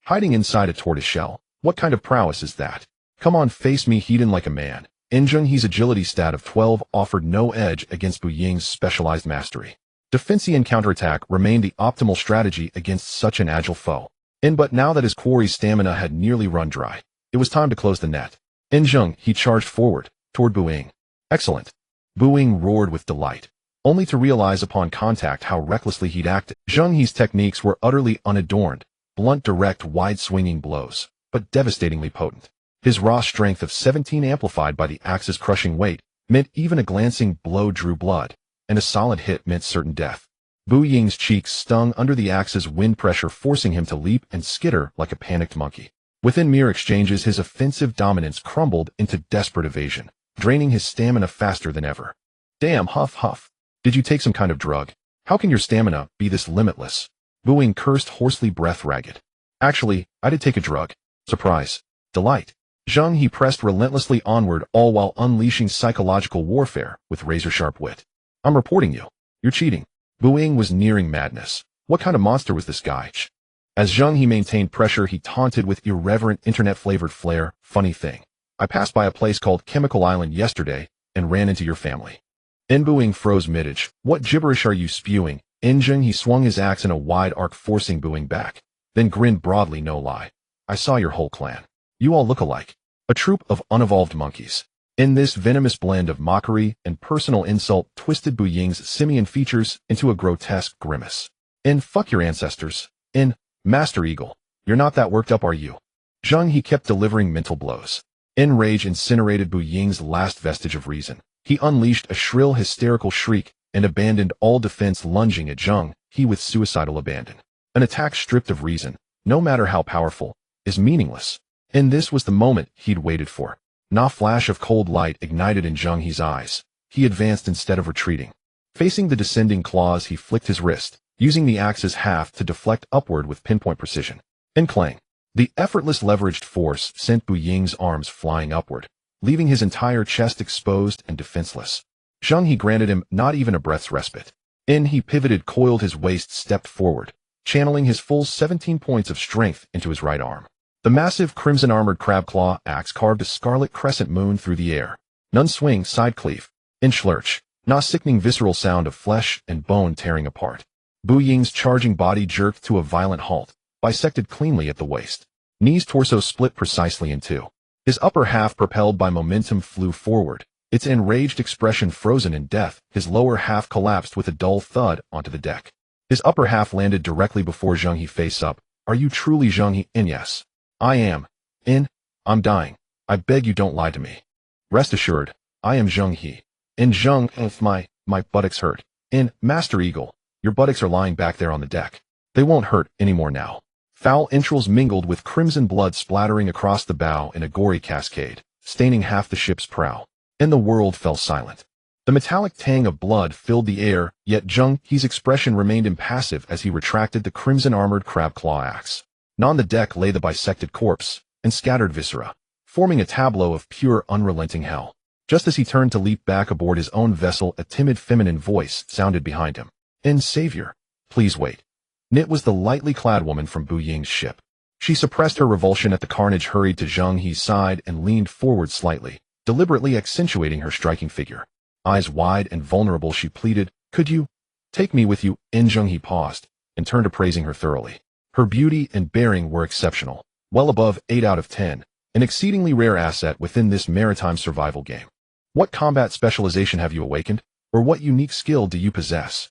Hiding inside a tortoise shell? What kind of prowess is that? Come on, face me heathen like a man." Zheng He's agility stat of 12 offered no edge against Bu Ying's specialized mastery. Defensive counterattack remained the optimal strategy against such an agile foe. But now that his quarry's stamina had nearly run dry, it was time to close the net. Zheng He charged forward, toward Bu Ying. Excellent. Bu Ying roared with delight, only to realize upon contact how recklessly he'd acted. Zheng He's techniques were utterly unadorned, blunt, direct, wide-swinging blows, but devastatingly potent. His raw strength of 17 amplified by the axe's crushing weight meant even a glancing blow drew blood, and a solid hit meant certain death. Bu Ying's cheeks stung under the axe's wind pressure, forcing him to leap and skitter like a panicked monkey. Within mere exchanges, his offensive dominance crumbled into desperate evasion, draining his stamina faster than ever. Damn, huff huff. Did you take some kind of drug? How can your stamina be this limitless? Bu Ying cursed hoarsely, breath ragged. Actually, I did take a drug. Surprise. Delight. Zheng He pressed relentlessly onward, all while unleashing psychological warfare with razor-sharp wit. I'm reporting you. You're cheating. Bu Ying was nearing madness. What kind of monster was this guy? As Zheng He maintained pressure, he taunted with irreverent internet-flavored flair. Funny thing. I passed by a place called Chemical Island yesterday and ran into your family. Bu Ying froze mid-edge. What gibberish are you spewing? Zheng He swung his axe in a wide arc, forcing Bu Ying back, then grinned broadly. No lie. I saw your whole clan. You all look alike. A troop of unevolved monkeys. This venomous blend of mockery and personal insult twisted Bu Ying's simian features into a grotesque grimace. Fuck your ancestors. Master Eagle. You're not that worked up, are you? Zheng He kept delivering mental blows. Rage incinerated Bu Ying's last vestige of reason. He unleashed a shrill, hysterical shriek and abandoned all defense, lunging at Zheng He with suicidal abandon. An attack stripped of reason, no matter how powerful, is meaningless. This was the moment he'd waited for. A flash of cold light ignited in Zheng He's eyes. He advanced instead of retreating. Facing the descending claws, he flicked his wrist, using the axe's haft to deflect upward with pinpoint precision. Clang. The effortless leveraged force sent Bu Ying's arms flying upward, leaving his entire chest exposed and defenseless. Zheng He granted him not even a breath's respite. He pivoted, coiled his waist, stepped forward, channeling his full 17 points of strength into his right arm. The massive crimson-armored crab claw axe carved a scarlet crescent moon through the air. None swing, side cleave. Schlurch. Sickening visceral sound of flesh and bone tearing apart. Bu Ying's charging body jerked to a violent halt, bisected cleanly at the waist. Ni's torso split precisely in two. His upper half, propelled by momentum, flew forward, its enraged expression frozen in death. His lower half collapsed with a dull thud onto the deck. His upper half landed directly before Zheng He face up. Are you truly Zheng He? In yes. I am. In. I'm dying. I beg you don't lie to me. Rest assured, I am Zheng He. In Zheng, if my buttocks hurt. In, Master Eagle, your buttocks are lying back there on the deck. They won't hurt anymore now. Foul entrails mingled with crimson blood splattering across the bow in a gory cascade, staining half the ship's prow. And the world fell silent. The metallic tang of blood filled the air, yet Zheng He's expression remained impassive as he retracted the crimson-armored crab claw axe. On the deck lay the bisected corpse and scattered viscera, forming a tableau of pure, unrelenting hell. Just as he turned to leap back aboard his own vessel, a timid feminine voice sounded behind him. Savior, please wait. It was the lightly clad woman from Bu Ying's ship. She suppressed her revulsion at the carnage, hurried to Zheng He's side, and leaned forward slightly, deliberately accentuating her striking figure. Eyes wide and vulnerable, she pleaded, "Could you take me with you?" Zheng He paused and turned to praising her thoroughly. Her beauty and bearing were exceptional, well above 8 out of 10, an exceedingly rare asset within this maritime survival game. What combat specialization have you awakened, or what unique skill do you possess?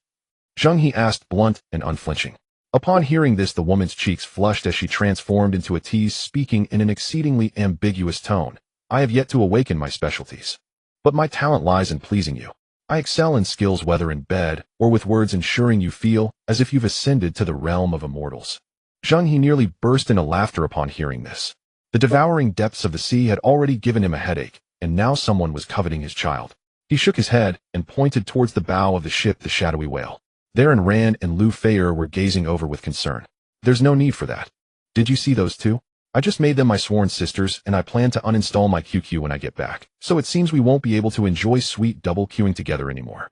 Zheng He asked, blunt and unflinching. Upon hearing this, the woman's cheeks flushed as she transformed into a tease, speaking in an exceedingly ambiguous tone. I have yet to awaken my specialties. But my talent lies in pleasing you. I excel in skills whether in bed or with words, ensuring you feel as if you've ascended to the realm of immortals. Zheng He nearly burst into laughter upon hearing this. The devouring depths of the sea had already given him a headache, and now someone was coveting his child. He shook his head and pointed towards the bow of the ship, the shadowy whale. Therein Ran and Lu Feier were gazing over with concern. There's no need for that. Did you see those two? I just made them my sworn sisters, and I plan to uninstall my QQ when I get back, so it seems we won't be able to enjoy sweet double queuing together anymore.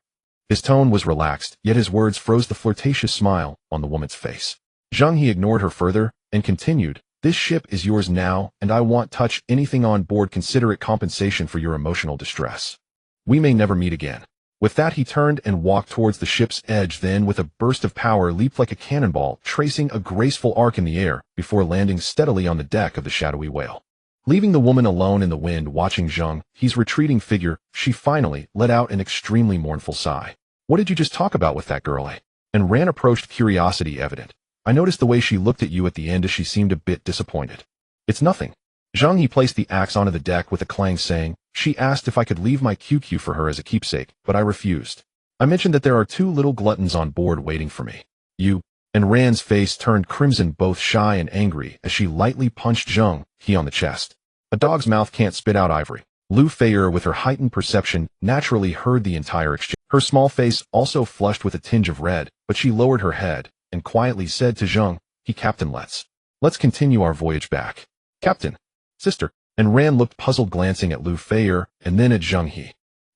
His tone was relaxed, yet his words froze the flirtatious smile on the woman's face. Zheng He ignored her further and continued, this ship is yours now, and I won't touch anything on board. Consider it compensation for your emotional distress. We may never meet again. With that, he turned and walked towards the ship's edge, then with a burst of power leaped like a cannonball, tracing a graceful arc in the air before landing steadily on the deck of the shadowy whale. Leaving the woman alone in the wind watching Zheng He's retreating figure, she finally let out an extremely mournful sigh. What did you just talk about with that girl, eh? And Ran approached, curiosity evident. I noticed the way she looked at you at the end as she seemed a bit disappointed. It's nothing. Zheng He placed the axe onto the deck with a clang, saying, she asked if I could leave my QQ for her as a keepsake, but I refused. I mentioned that there are 2 little gluttons on board waiting for me. You. And Ran's face turned crimson, both shy and angry, as she lightly punched Zheng He on the chest. A dog's mouth can't spit out ivory. Lu Feier, with her heightened perception, naturally heard the entire exchange. Her small face also flushed with a tinge of red, but she lowered her head and quietly said to Zheng He, Captain, let's continue our voyage back. Captain. Sister. And Ran looked puzzled, glancing at Lu Feier and then at Zheng He.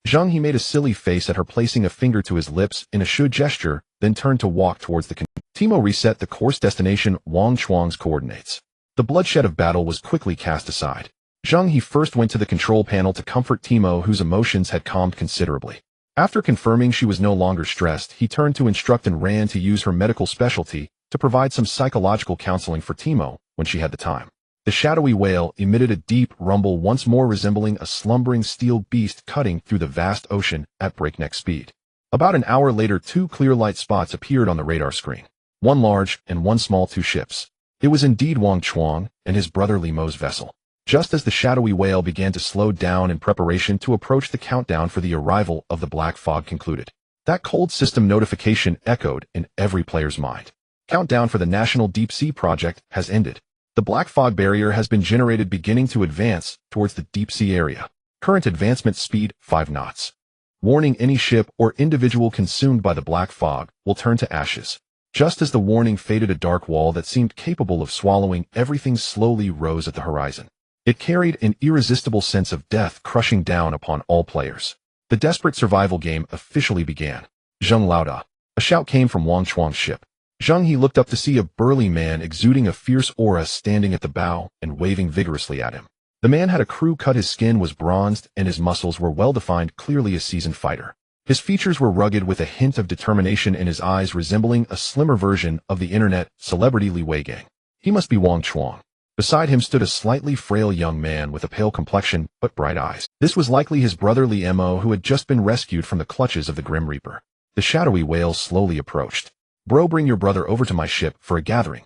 Zheng He made a silly face at her, placing a finger to his lips in a should gesture, then turned to walk towards the Timo reset the course destination Wang Chuang's coordinates. The bloodshed of battle was quickly cast aside. Zheng He first went to the control panel to comfort Timo, whose emotions had calmed considerably. After confirming she was no longer stressed, he turned to instruct and Ran to use her medical specialty to provide some psychological counseling for Timo when she had the time. The shadowy whale emitted a deep rumble, once more resembling a slumbering steel beast cutting through the vast ocean at breakneck speed. About an hour later, 2 clear light spots appeared on the radar screen. One large and one small, 2 ships. It was indeed Wang Chuang and his brother Li Mo's vessel. Just as the shadowy whale began to slow down in preparation to approach, the countdown for the arrival of the black fog concluded. That cold system notification echoed in every player's mind. Countdown for the National Deep Sea Project has ended. The black fog barrier has been generated, beginning to advance towards the deep sea area. Current advancement speed 5 knots. Warning: any ship or individual consumed by the black fog will turn to ashes. Just as the warning faded, a dark wall that seemed capable of swallowing everything slowly rose at the horizon. It carried an irresistible sense of death crushing down upon all players. The desperate survival game officially began. Zheng Laoda. A shout came from Wang Chuang's ship. Zheng He looked up to see a burly man exuding a fierce aura standing at the bow and waving vigorously at him. The man had a crew cut, his skin was bronzed, and his muscles were well-defined, clearly a seasoned fighter. His features were rugged with a hint of determination in his eyes, resembling a slimmer version of the internet celebrity Li Weigang. He must be Wang Chuang. Beside him stood a slightly frail young man with a pale complexion but bright eyes. This was likely his brother Li Mo, who had just been rescued from the clutches of the Grim Reaper. The shadowy whale slowly approached. "Bro, bring your brother over to my ship for a gathering."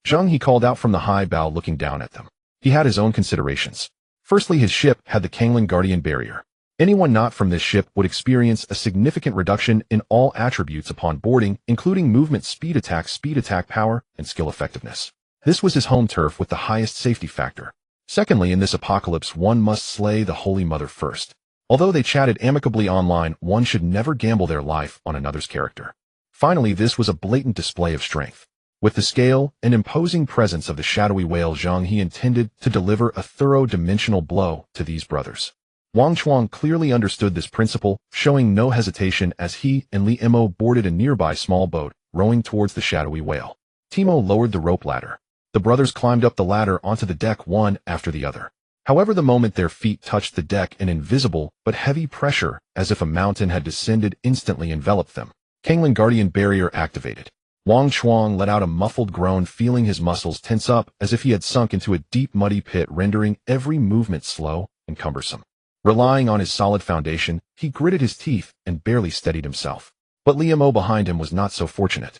Zheng He called out from the high bow, looking down at them. He had his own considerations. Firstly, his ship had the Kangling Guardian barrier. Anyone not from this ship would experience a significant reduction in all attributes upon boarding, including movement, speed attack power, and skill effectiveness. This was his home turf with the highest safety factor. Secondly, in this apocalypse, one must slay the Holy Mother first. Although they chatted amicably online, one should never gamble their life on another's character. Finally, this was a blatant display of strength. With the scale and imposing presence of the shadowy whale, Zheng He intended to deliver a thorough dimensional blow to these brothers. Wang Chuang clearly understood this principle, showing no hesitation as he and Li Mo boarded a nearby small boat, rowing towards the shadowy whale. Timo lowered the rope ladder. The brothers climbed up the ladder onto the deck one after the other. However, the moment their feet touched the deck, an invisible but heavy pressure, as if a mountain had descended, instantly enveloped them. Kangling Guardian barrier activated. Wang Chuang let out a muffled groan, feeling his muscles tense up as if he had sunk into a deep muddy pit, rendering every movement slow and cumbersome. Relying on his solid foundation, he gritted his teeth and barely steadied himself. But Li Mo behind him was not so fortunate.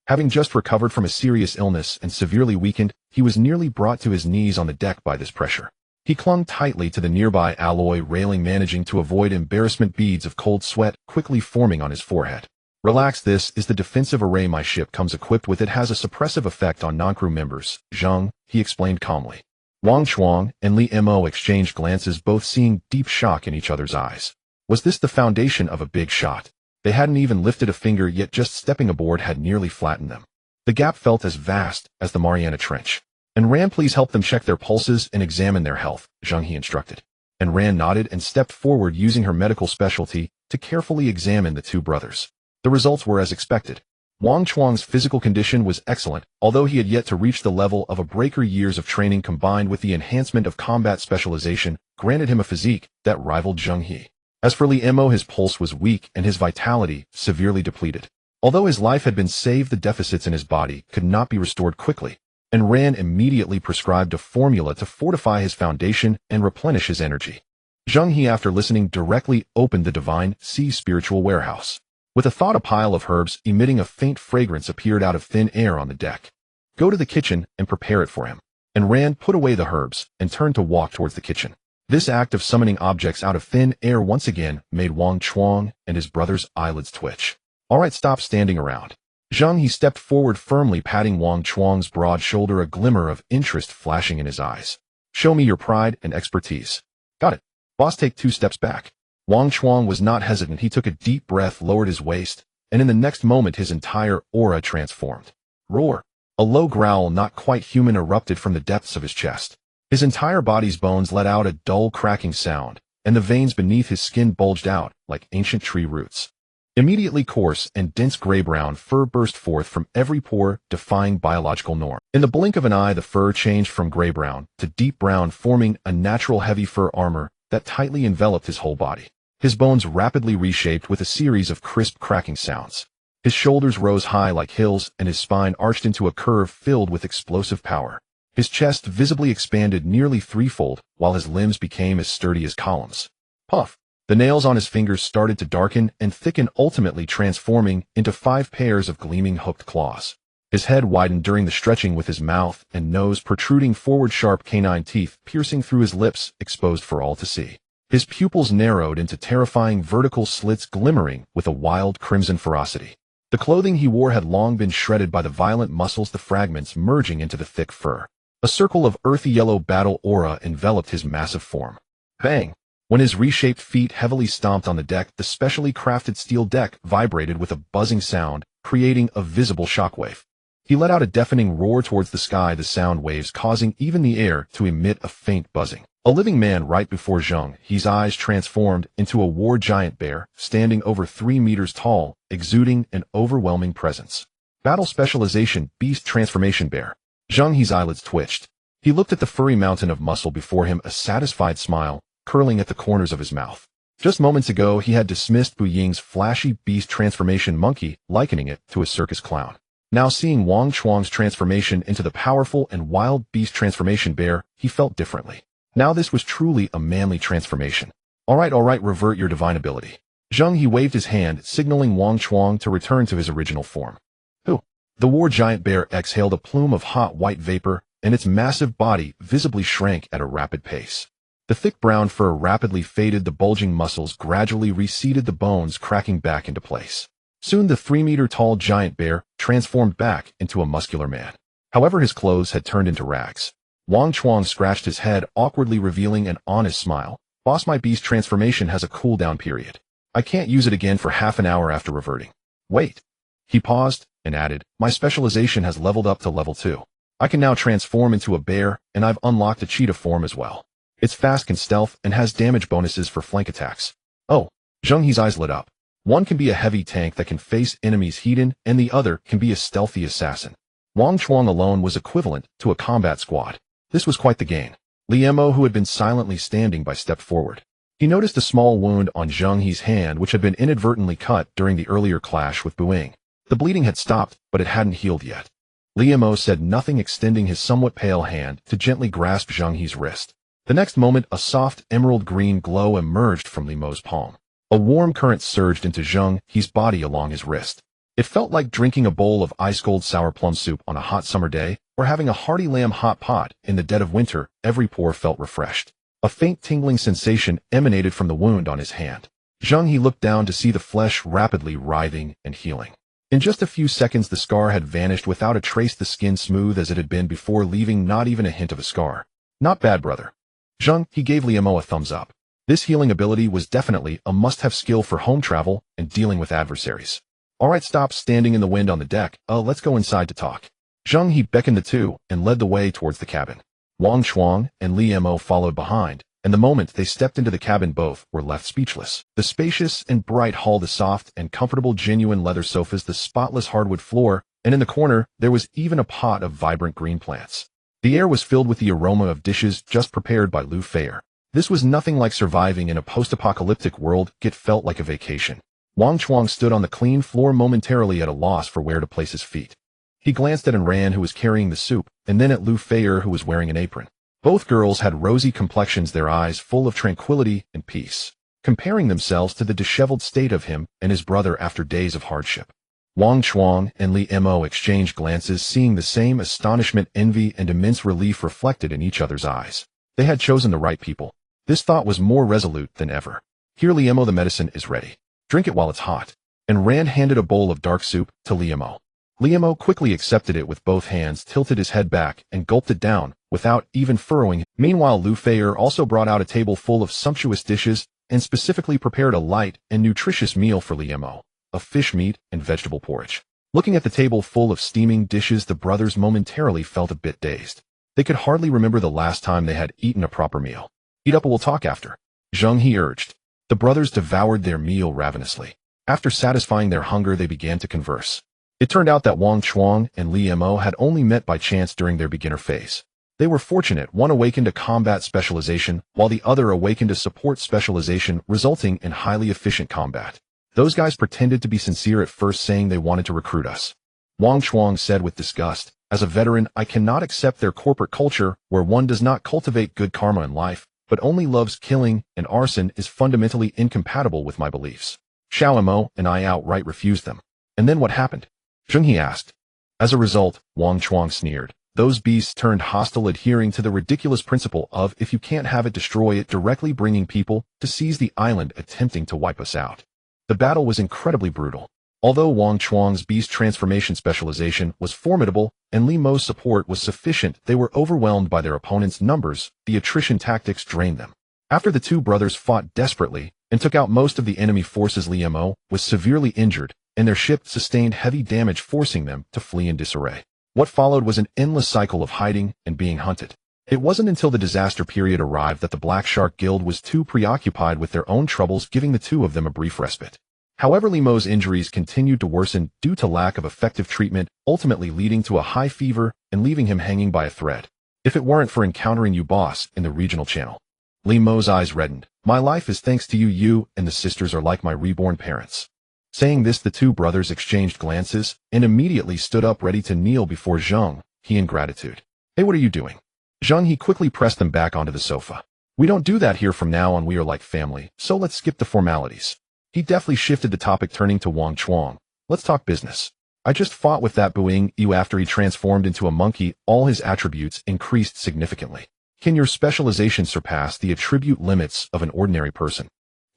Having just recovered from a serious illness and severely weakened, he was nearly brought to his knees on the deck by this pressure. He clung tightly to the nearby alloy railing, managing to avoid embarrassment, beads of cold sweat quickly forming on his forehead. "Relax, this is the defensive array my ship comes equipped with. It has a suppressive effect on non-crew members, Zheng," he explained calmly. Wang Chuang and Li Mo exchanged glances, both seeing deep shock in each other's eyes. Was this the foundation of a big shot? They hadn't even lifted a finger, yet just stepping aboard had nearly flattened them. The gap felt as vast as the Mariana Trench. "And Ran, please help them check their pulses and examine their health," Zheng He instructed. And Ran nodded and stepped forward, using her medical specialty to carefully examine the two brothers. The results were as expected. Wang Chuang's physical condition was excellent, although he had yet to reach the level of a breaker. Years of training combined with the enhancement of combat specialization granted him a physique that rivaled Zheng He. As for Li Mo, his pulse was weak and his vitality severely depleted. Although his life had been saved, the deficits in his body could not be restored quickly, and Ran immediately prescribed a formula to fortify his foundation and replenish his energy. Zheng He, after listening, directly opened the Divine Sea Spiritual Warehouse. With a thought, a pile of herbs emitting a faint fragrance appeared out of thin air on the deck. "Go to the kitchen and prepare it for him." And Rand put away the herbs and turned to walk towards the kitchen. This act of summoning objects out of thin air once again made Wang Chuang and his brother's eyelids twitch. "All right, stop standing around." Zheng He stepped forward, firmly patting Wang Chuang's broad shoulder, a glimmer of interest flashing in his eyes. "Show me your pride and expertise." "Got it. Boss, take 2 steps back." Wang Chuang was not hesitant. He took a deep breath, lowered his waist, and in the next moment his entire aura transformed. Roar! A low growl, not quite human, erupted from the depths of his chest. His entire body's bones let out a dull cracking sound, and the veins beneath his skin bulged out like ancient tree roots. Immediately, coarse and dense gray-brown fur burst forth from every pore, defying biological norm. In the blink of an eye, the fur changed from gray-brown to deep brown, forming a natural heavy fur armor that tightly enveloped his whole body. His bones rapidly reshaped with a series of crisp cracking sounds. His shoulders rose high like hills, and his spine arched into a curve filled with explosive power. His chest visibly expanded nearly threefold, while his limbs became as sturdy as columns. Puff! The nails on his fingers started to darken and thicken, ultimately transforming into 5 pairs of gleaming hooked claws. His head widened during the stretching, with his mouth and nose protruding forward, sharp canine teeth piercing through his lips, exposed for all to see. His pupils narrowed into terrifying vertical slits, glimmering with a wild crimson ferocity. The clothing he wore had long been shredded by the violent muscles, the fragments merging into the thick fur. A circle of earthy yellow battle aura enveloped his massive form. Bang! When his reshaped feet heavily stomped on the deck, the specially crafted steel deck vibrated with a buzzing sound, creating a visible shockwave. He let out a deafening roar towards the sky, the sound waves causing even the air to emit a faint buzzing. A living man right before Zheng He's eyes transformed into a war giant bear, standing over 3 meters tall, exuding an overwhelming presence. Battle specialization, beast transformation bear. Zheng He's eyelids twitched. He looked at the furry mountain of muscle before him, a satisfied smile curling at the corners of his mouth. Just moments ago, he had dismissed Bu Ying's flashy beast transformation monkey, likening it to a circus clown. Now seeing Wang Chuang's transformation into the powerful and wild beast transformation bear, he felt differently. Now this was truly a manly transformation. All right, revert your divine ability. Zheng He waved his hand, signaling Wang Chuang to return to his original form. Who? The war giant bear exhaled a plume of hot white vapor, and its massive body visibly shrank at a rapid pace. The thick brown fur rapidly faded, the bulging muscles gradually receded, the bones cracking back into place. Soon the 3-meter-tall giant bear transformed back into a muscular man. However, his clothes had turned into rags. Wang Chuang scratched his head, awkwardly revealing an honest smile. Boss, my beast transformation has a cooldown period. I can't use it again for half an hour after reverting. Wait. He paused and added, my specialization has leveled up to level 2. I can now transform into a bear, and I've unlocked a cheetah form as well. It's fast, can stealth, and has damage bonuses for flank attacks. Oh. Zheng He's eyes lit up. One can be a heavy tank that can face enemies hidden, and the other can be a stealthy assassin. Wang Chuang alone was equivalent to a combat squad. This was quite the gain. Li Mo, who had been silently standing by, stepped forward. He noticed a small wound on Zheng He's hand which had been inadvertently cut during the earlier clash with Buing. The bleeding had stopped, but it hadn't healed yet. Li Mo said nothing, extending his somewhat pale hand to gently grasp Zheng He's wrist. The next moment, a soft emerald green glow emerged from Li Mo's palm. A warm current surged into Zheng He's body along his wrist. It felt like drinking a bowl of ice-cold sour plum soup on a hot summer day, or having a hearty lamb hot pot in the dead of winter. Every pore felt refreshed. A faint tingling sensation emanated from the wound on his hand. Zheng He looked down to see the flesh rapidly writhing and healing. In just a few seconds, the scar had vanished without a trace, the skin smooth as it had been before, leaving not even a hint of a scar. Not bad, brother. Zheng He gave Li Mo a thumbs up. This healing ability was definitely a must-have skill for home travel and dealing with adversaries. All right, stop standing in the wind on the deck. Let's go inside to talk. Zheng He beckoned the two and led the way towards the cabin. Wang Chuang and Li Mo followed behind, and the moment they stepped into the cabin, both were left speechless. The spacious and bright hall, the soft and comfortable genuine leather sofas, the spotless hardwood floor, and in the corner there was even a pot of vibrant green plants. The air was filled with the aroma of dishes just prepared by Lu Feier. This was nothing like surviving in a post-apocalyptic world. It felt like a vacation. Wang Chuang stood on the clean floor, momentarily at a loss for where to place his feet. He glanced at Ran, who was carrying the soup, and then at Lu Feier, who was wearing an apron. Both girls had rosy complexions, their eyes full of tranquility and peace, comparing themselves to the disheveled state of him and his brother after days of hardship. Wang Chuang and Li Mo exchanged glances, seeing the same astonishment, envy, and immense relief reflected in each other's eyes. They had chosen the right people. This thought was more resolute than ever. Here, Li Mo, the medicine is ready. Drink it while it's hot. And Rand handed a bowl of dark soup to Li Mo. Li Mo quickly accepted it with both hands, tilted his head back, and gulped it down, without even furrowing. Meanwhile, Lu Feier also brought out a table full of sumptuous dishes, and specifically prepared a light and nutritious meal for Li Mo, of fish, meat, and vegetable porridge. Looking at the table full of steaming dishes, the brothers momentarily felt a bit dazed. They could hardly remember the last time they had eaten a proper meal. Eat up, we'll talk after. Zheng He urged. The brothers devoured their meal ravenously. After satisfying their hunger, they began to converse. It turned out that Wang Chuang and Li Mo had only met by chance during their beginner phase. They were fortunate. One awakened a combat specialization, while the other awakened a support specialization, resulting in highly efficient combat. Those guys pretended to be sincere at first, saying they wanted to recruit us. Wang Chuang said with disgust, as a veteran, I cannot accept their corporate culture, where one does not cultivate good karma in life, but only loves killing, and arson is fundamentally incompatible with my beliefs. Xiao Mo and I outright refused them. And then what happened? Zheng He asked. As a result, Wang Chuang sneered. Those beasts turned hostile, adhering to the ridiculous principle of if you can't have it, destroy it, directly bringing people to seize the island, attempting to wipe us out. The battle was incredibly brutal. Although Wang Chuang's beast transformation specialization was formidable and Li Mo's support was sufficient, they were overwhelmed by their opponent's numbers. The attrition tactics drained them. After the two brothers fought desperately and took out most of the enemy forces, Li Mo was severely injured, and their ship sustained heavy damage, forcing them to flee in disarray. What followed was an endless cycle of hiding and being hunted. It wasn't until the disaster period arrived that the Black Shark Guild was too preoccupied with their own troubles, giving the two of them a brief respite. However, Li Mo's injuries continued to worsen due to lack of effective treatment, ultimately leading to a high fever and leaving him hanging by a thread. If it weren't for encountering you, boss, in the regional channel. Li Mo's eyes reddened. My life is thanks to you. You and the sisters are like my reborn parents. Saying this, the two brothers exchanged glances and immediately stood up ready to kneel before Zheng He in gratitude. Hey, what are you doing? Zheng He quickly pressed them back onto the sofa. We don't do that here from now on, we are like family, so let's skip the formalities. He deftly shifted the topic, turning to Wang Chuang. Let's talk business. I just fought with that Buing Yu after he transformed into a monkey. All his attributes increased significantly. Can your specialization surpass the attribute limits of an ordinary person?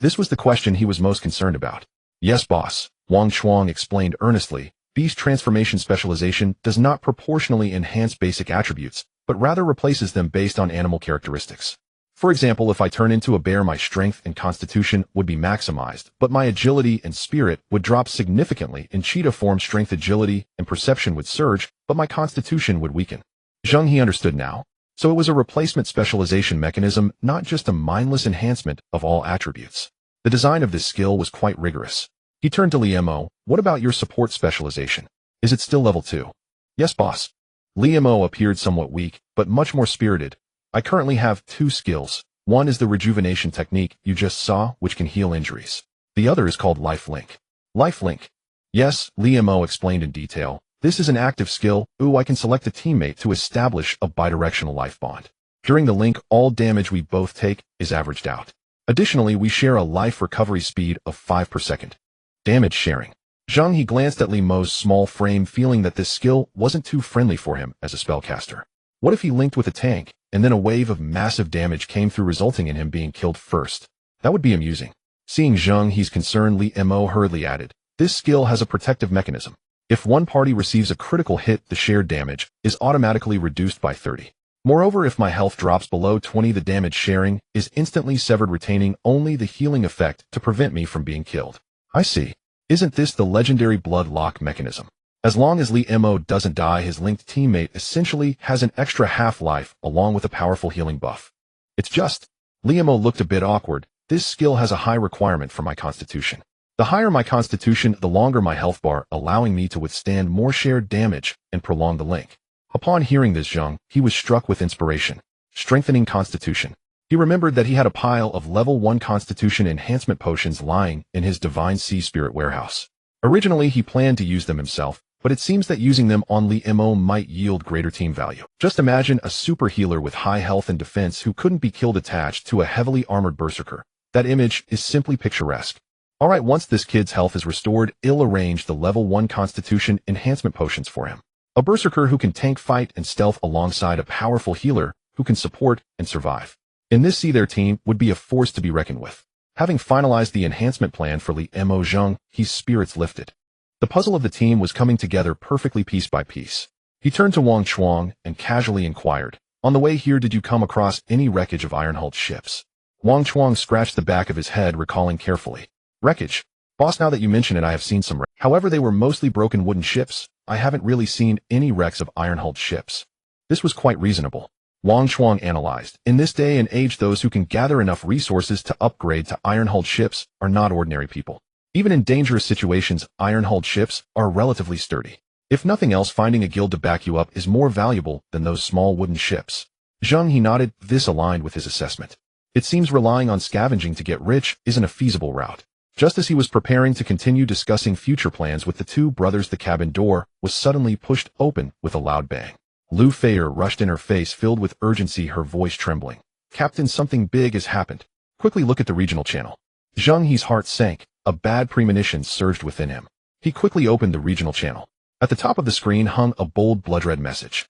This was the question he was most concerned about. Yes, boss, Wang Chuang explained earnestly. Beast transformation specialization does not proportionally enhance basic attributes, but rather replaces them based on animal characteristics. For example, if I turn into a bear, my strength and constitution would be maximized, but my agility and spirit would drop significantly. In cheetah form, strength, agility, and perception would surge, but my constitution would weaken. Zheng He understood now. So it was a replacement specialization mechanism, not just a mindless enhancement of all attributes. The design of this skill was quite rigorous. He turned to Li Mo. What about your support specialization? Is it still level 2? Yes, boss. Li Mo appeared somewhat weak, but much more spirited. I currently have 2 skills. One is the rejuvenation technique you just saw, which can heal injuries. The other is called Life Link. Life Link. Yes, Li Mo explained in detail. This is an active skill. I can select a teammate to establish a bidirectional life bond. During the link, all damage we both take is averaged out. Additionally, we share a life recovery speed of 5 per second. Damage sharing. Zheng He glanced at Li Mo's small frame, feeling that this skill wasn't too friendly for him as a spellcaster. What if he linked with a tank, and then a wave of massive damage came through, resulting in him being killed first? That would be amusing. Seeing Zheng He's concern, Li Mo hurriedly added, this skill has a protective mechanism. If one party receives a critical hit, the shared damage is automatically reduced by 30. Moreover, if my health drops below 20, the damage sharing is instantly severed, retaining only the healing effect to prevent me from being killed. I see. Isn't this the legendary blood lock mechanism? As long as Li Mo doesn't die, his linked teammate essentially has an extra half-life along with a powerful healing buff. It's just, Li Mo looked a bit awkward. This skill has a high requirement for my constitution. The higher my constitution, the longer my health bar, allowing me to withstand more shared damage and prolong the link. Upon hearing this, Zheng He was struck with inspiration. Strengthening constitution. He remembered that he had a pile of level 1 constitution enhancement potions lying in his Divine Sea Spirit warehouse. Originally, he planned to use them himself, but it seems that using them on Li Mo might yield greater team value. Just imagine a super healer with high health and defense who couldn't be killed attached to a heavily armored berserker. That image is simply picturesque. Alright, once this kid's health is restored, I'll arrange the level 1 constitution enhancement potions for him. A berserker who can tank, fight, and stealth alongside a powerful healer who can support and survive. In this sea, their team would be a force to be reckoned with. Having finalized the enhancement plan for Li Mo, Zheng He's spirits lifted. The puzzle of the team was coming together perfectly piece by piece. He turned to Wang Chuang and casually inquired, on the way here, did you come across any wreckage of iron-hulled ships? Wang Chuang scratched the back of his head, recalling carefully. Wreckage? Boss, now that you mention it, I have seen some wreckage. However, they were mostly broken wooden ships. I haven't really seen any wrecks of iron-hulled ships. This was quite reasonable. Wang Chuang analyzed. In this day and age, those who can gather enough resources to upgrade to iron-hulled ships are not ordinary people. Even in dangerous situations, iron-hulled ships are relatively sturdy. If nothing else, finding a guild to back you up is more valuable than those small wooden ships. Zheng He nodded. This aligned with his assessment. It seems relying on scavenging to get rich isn't a feasible route. Just as he was preparing to continue discussing future plans with the two brothers, the cabin door was suddenly pushed open with a loud bang. Lu Feier rushed in, her face filled with urgency, her voice trembling. Captain, something big has happened. Quickly look at the regional channel. Zheng He's heart sank. A bad premonition surged within him. He quickly opened the regional channel. At the top of the screen hung a bold blood-red message.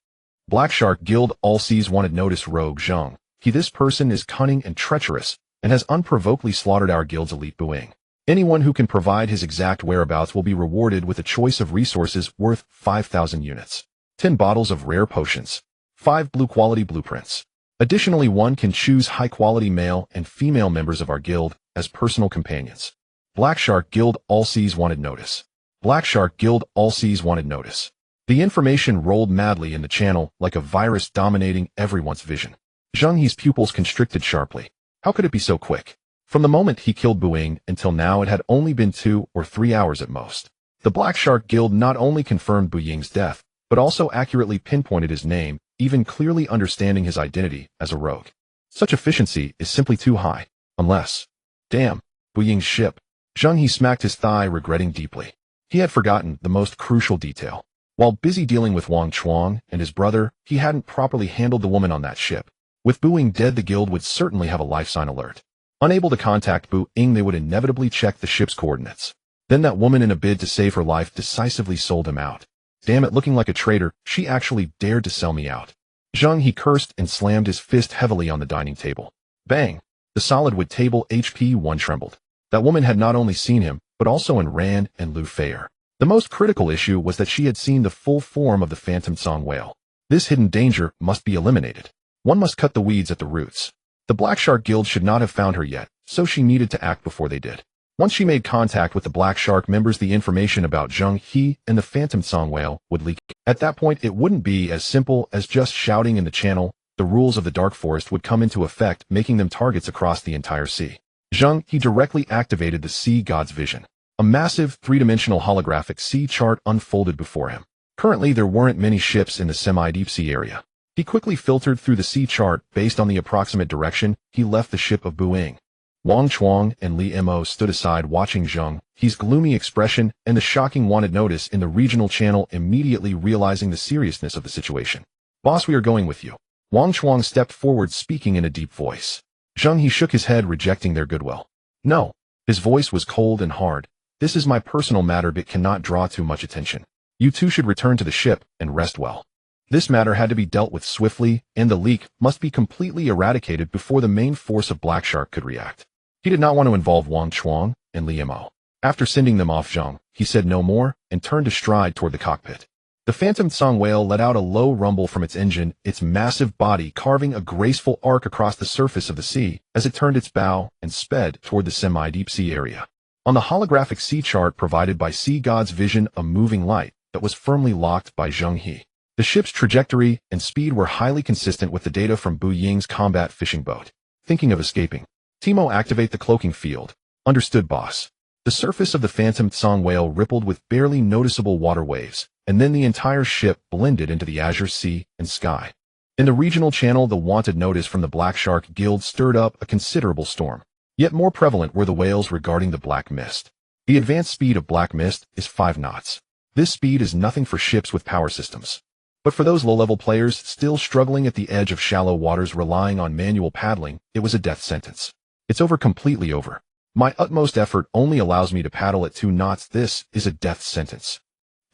Black Shark Guild, all seas wanted. Notice rogue Zheng He. This person is cunning and treacherous and has unprovokedly slaughtered our guild's elite Buing. Anyone who can provide his exact whereabouts will be rewarded with a choice of resources worth 5,000 units. 10 bottles of rare potions. 5 blue-quality blueprints. Additionally, one can choose high-quality male and female members of our guild as personal companions. Black Shark Guild, all seas wanted. Notice. Black Shark Guild, all seas wanted. Notice. The information rolled madly in the channel like a virus, dominating everyone's vision. Zheng He's pupils constricted sharply. How could it be so quick? From the moment he killed Buing until now, it had only been 2 or 3 hours at most. The Black Shark Guild not only confirmed Buying's death, but also accurately pinpointed his name, even clearly understanding his identity as a rogue. Such efficiency is simply too high. Unless... Damn, Buying's ship. Zheng He smacked his thigh, regretting deeply. He had forgotten the most crucial detail. While busy dealing with Wang Chuang and his brother, he hadn't properly handled the woman on that ship. With Bu Ying dead, the guild would certainly have a life sign alert. Unable to contact Bu Ying, they would inevitably check the ship's coordinates. Then that woman, in a bid to save her life, decisively sold him out. Damn it, looking like a traitor, she actually dared to sell me out. Zheng He cursed and slammed his fist heavily on the dining table. Bang! The solid wood table HP1 trembled. That woman had not only seen him, but also in Rand and Lu Feier. The most critical issue was that she had seen the full form of the phantom song whale. This hidden danger must be eliminated. One must cut the weeds at the roots. The Black Shark Guild should not have found her yet, so she needed to act before they did. Once she made contact with the Black Shark members, the information about Zheng He and the phantom song whale would leak. At that point, it wouldn't be as simple as just shouting in the channel. The rules of the Dark Forest would come into effect, making them targets across the entire sea. Zheng He directly activated the Sea God's vision. A massive, three-dimensional holographic sea chart unfolded before him. Currently, there weren't many ships in the semi-deep sea area. He quickly filtered through the sea chart based on the approximate direction he left the ship of Bu Ying. Wang Chuang and Li Mo stood aside watching Zheng He's gloomy expression and the shocking wanted notice in the regional channel, immediately realizing the seriousness of the situation. Boss, we are going with you. Wang Chuang stepped forward, speaking in a deep voice. Zheng He shook his head, rejecting their goodwill. No. His voice was cold and hard. This is my personal matter, but cannot draw too much attention. You two should return to the ship and rest well. This matter had to be dealt with swiftly, and the leak must be completely eradicated before the main force of Black Shark could react. He did not want to involve Wang Chuang and Li Mo. After sending them off, Zheng He said no more and turned to stride toward the cockpit. The phantom song whale let out a low rumble from its engine, its massive body carving a graceful arc across the surface of the sea as it turned its bow and sped toward the semi-deep sea area. On the holographic sea chart provided by Sea God's vision, a moving light that was firmly locked by Zheng He. The ship's trajectory and speed were highly consistent with the data from Bu Ying's combat fishing boat. Thinking of escaping. Timo, activate the cloaking field. Understood, boss. The surface of the phantom song whale rippled with barely noticeable water waves, and then the entire ship blended into the azure sea and sky. In the regional channel, the wanted notice from the Black Shark Guild stirred up a considerable storm. Yet more prevalent were the wails regarding the black mist. The advanced speed of black mist is 5 knots. This speed is nothing for ships with power systems. But for those low-level players still struggling at the edge of shallow waters relying on manual paddling, it was a death sentence. It's over, completely over. My utmost effort only allows me to paddle at 2 knots. This is a death sentence.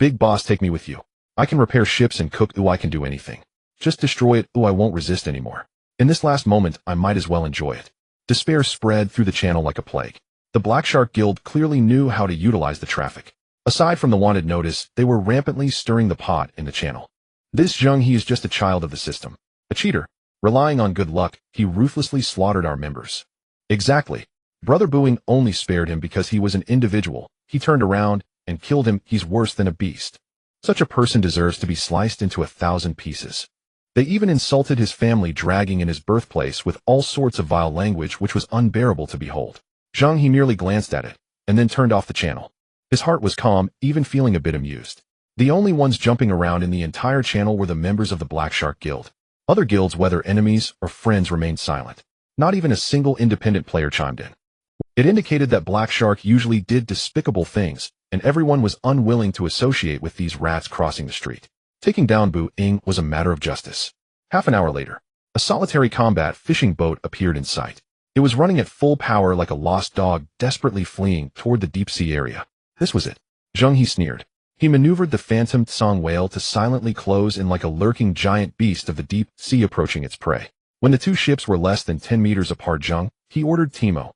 Big boss, take me with you. I can repair ships and cook. I can do anything. Just destroy it. I won't resist anymore. In this last moment, I might as well enjoy it. Despair spread through the channel like a plague. The Black Shark Guild clearly knew how to utilize the traffic. Aside from the wanted notice, they were rampantly stirring the pot in the channel. This Zheng He is just a child of the system. A cheater. Relying on good luck, he ruthlessly slaughtered our members. Exactly. Brother Bu Ying only spared him because he was an individual. He turned around and killed him. He's worse than a beast. Such a person deserves to be sliced into 1,000 pieces. They even insulted his family, dragging in his birthplace with all sorts of vile language which was unbearable to behold. Zheng He merely glanced at it, and then turned off the channel. His heart was calm, even feeling a bit amused. The only ones jumping around in the entire channel were the members of the Black Shark Guild. Other guilds, whether enemies or friends, remained silent. Not even a single independent player chimed in. It indicated that Black Shark usually did despicable things, and everyone was unwilling to associate with these rats crossing the street. Taking down Bu Ying was a matter of justice. Half an hour later, a solitary combat fishing boat appeared in sight. It was running at full power like a lost dog, desperately fleeing toward the deep sea area. This was it. Zheng He sneered. He maneuvered the phantom song whale to silently close in like a lurking giant beast of the deep sea approaching its prey. When the two ships were less than 10 meters apart, Zheng He ordered Timo,